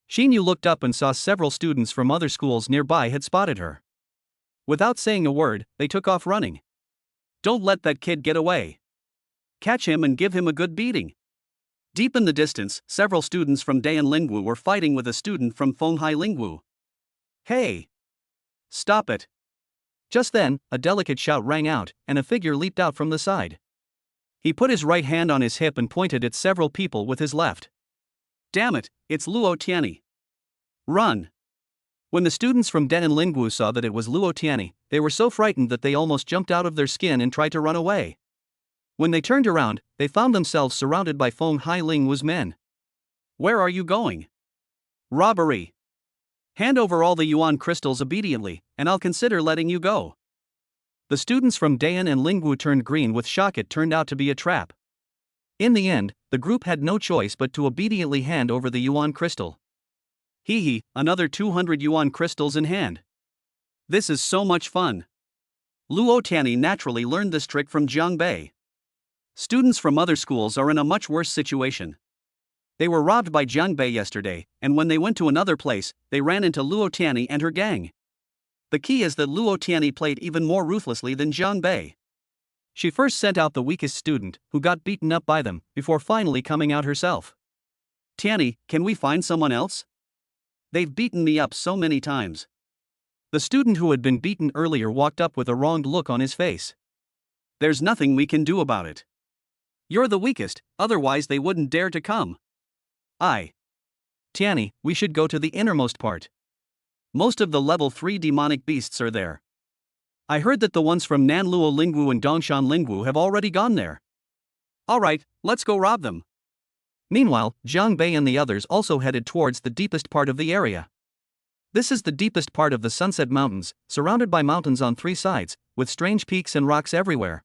Xinyu looked up and saw several students from other schools nearby had spotted her. Without saying a word, they took off running. Don't let that kid get away. Catch him and give him a good beating. Deep in the distance, several students from Dayan Lingwu were fighting with a student from Fenghai Lingwu. Hey! Stop it! Just then, a delicate shout rang out, and a figure leaped out from the side. He put his right hand on his hip and pointed at several people with his left. Damn it, it's Luo Tianyi. Run! When the students from Dayan Lingwu saw that it was Luo Tianyi, they were so frightened that they almost jumped out of their skin and tried to run away. When they turned around, they found themselves surrounded by Fenghai Lingwu's men. Where are you going? Robbery! Hand over all the yuan crystals obediently, and I'll consider letting you go. The students from Dayan and Lingwu turned green with shock. It turned out to be a trap. In the end, the group had no choice but to obediently hand over the yuan crystal. Hee hee, another 200 yuan crystals in hand. This is so much fun. Luo Tianyi naturally learned this trick from Zhang Bei. Students from other schools are in a much worse situation. They were robbed by Zhang Bei yesterday, and when they went to another place, they ran into Luo Tianyi and her gang. The key is that Luo Tianyi played even more ruthlessly than Zhang Bei. She first sent out the weakest student, who got beaten up by them, before finally coming out herself. Tianyi, can we find someone else? They've beaten me up so many times. The student who had been beaten earlier walked up with a wronged look on his face. There's nothing we can do about it. You're the weakest, otherwise they wouldn't dare to come. Tianyi, we should go to the innermost part. Most of the level 3 demonic beasts are there. I heard that the ones from Nanluo Lingwu and Dongshan Lingwu have already gone there. Alright, let's go rob them. Meanwhile, Zhang Bei and the others also headed towards the deepest part of the area. This is the deepest part of the Sunset Mountains, surrounded by mountains on three sides, with strange peaks and rocks everywhere.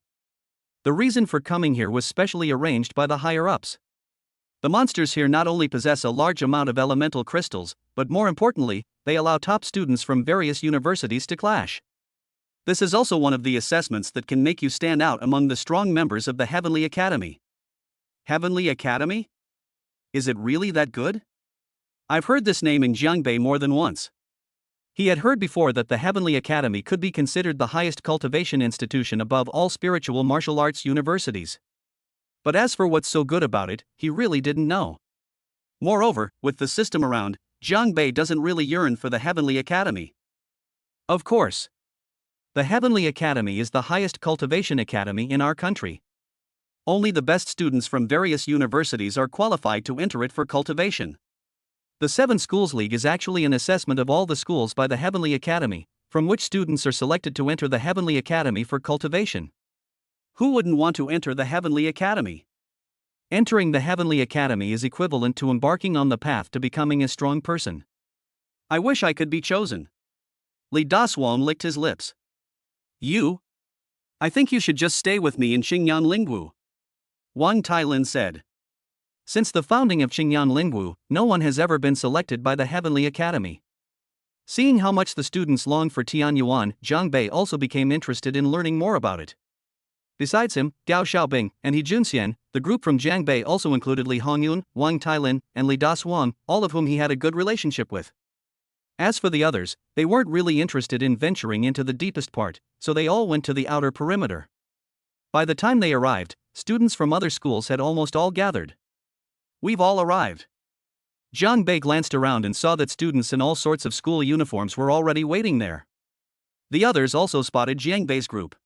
The reason for coming here was specially arranged by the higher-ups. The monsters here not only possess a large amount of elemental crystals, but more importantly, they allow top students from various universities to clash. This is also one of the assessments that can make you stand out among the strong members of the Heavenly Academy. Heavenly Academy? Is it really that good? I've heard this name in Zhangbei more than once. He had heard before that the Heavenly Academy could be considered the highest cultivation institution above all spiritual martial arts universities. But as for what's so good about it, he really didn't know. Moreover, with the system around, Zhang Bei doesn't really yearn for the Heavenly Academy. Of course. The Heavenly Academy is the highest cultivation academy in our country. Only the best students from various universities are qualified to enter it for cultivation. The Seven Schools League is actually an assessment of all the schools by the Heavenly Academy, from which students are selected to enter the Heavenly Academy for cultivation. Who wouldn't want to enter the Heavenly Academy? Entering the Heavenly Academy is equivalent to embarking on the path to becoming a strong person. I wish I could be chosen. Li Daswan licked his lips. You? I think you should just stay with me in Xingnan Lingwu. Wang Tailin said. Since the founding of Xingnan Lingwu, no one has ever been selected by the Heavenly Academy. Seeing how much the students longed for Tianyuan, Zhang Bei also became interested in learning more about it. Besides him, Gao Xiaobing and He Junxian, the group from Jiangbei also included Li Hongyun, Wang Tailin, and Li Daswang, all of whom he had a good relationship with. As for the others, they weren't really interested in venturing into the deepest part, so they all went to the outer perimeter. By the time they arrived, students from other schools had almost all gathered. We've all arrived. Zhang Bei glanced around and saw that students in all sorts of school uniforms were already waiting there. The others also spotted Jiang Bei's group.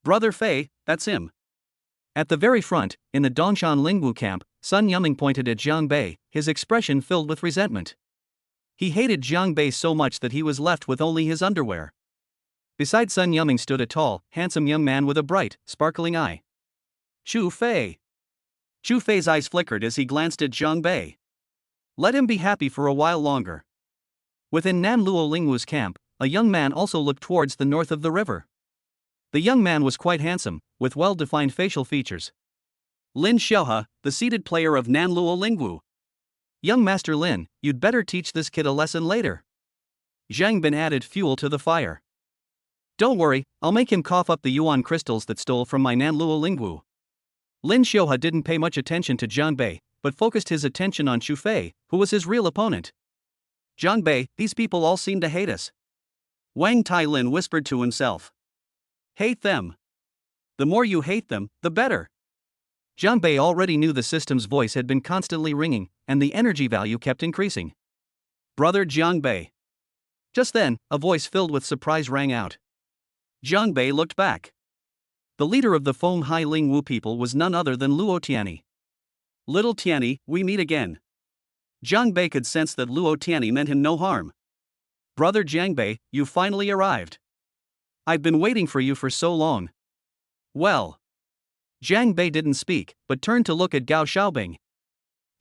Brother Fei, that's him. At the very front, in the Dongshan Lingwu camp, Sun Yuming pointed at Zhang Bei, his expression filled with resentment. He hated Zhang Bei so much that he was left with only his underwear. Beside Sun Yuming stood a tall, handsome young man with a bright, sparkling eye. Chu Fei. Chu Fei's eyes flickered as he glanced at Zhang Bei. Let him be happy for a while longer. Within Nanluo Lingwu's camp, a young man also looked towards the north of the river. The young man was quite handsome, with well-defined facial features. Lin Xiaohe, the seated player of Nanluo Lingwu. Young Master Lin, you'd better teach this kid a lesson later. Zhang Bin added fuel to the fire. Don't worry, I'll make him cough up the yuan crystals that stole from my Nanluo Lingwu. Lin Xiaohe didn't pay much attention to Zhang Bei, but focused his attention on Chu Fei, who was his real opponent. Zhang Bei, these people all seem to hate us. Wang Tailin whispered to himself. Hate them. The more you hate them, the better. Zhang Bei already knew the system's voice had been constantly ringing, and the energy value kept increasing. Brother Zhang Bei. Just then, a voice filled with surprise rang out. Zhang Bei looked back. The leader of the Feng Hai Lingwu people was none other than Luo Tianyi. Little Tianyi, we meet again. Zhang Bei could sense that Luo Tianyi meant him no harm. Brother Zhang Bei, you finally arrived. I've been waiting for you for so long. Well. Zhang Bei didn't speak, but turned to look at Gao Xiaobing.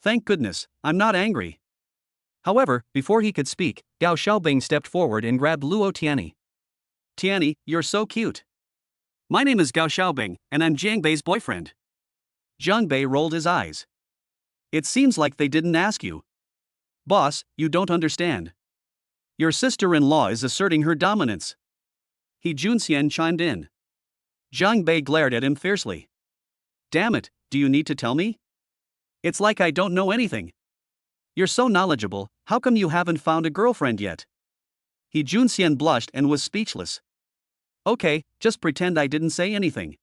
Thank goodness, I'm not angry. However, before he could speak, Gao Xiaobing stepped forward and grabbed Luo Tianyi. Tianyi, you're so cute. My name is Gao Xiaobing, and I'm Zhang Bei's boyfriend. Zhang Bei rolled his eyes. It seems like they didn't ask you. Boss, you don't understand. Your sister-in-law is asserting her dominance. He Junxian chimed in. Zhang Bei glared at him fiercely. Damn it, do you need to tell me? It's like I don't know anything. You're so knowledgeable, how come you haven't found a girlfriend yet? He Junxian blushed and was speechless. Okay, just pretend I didn't say anything.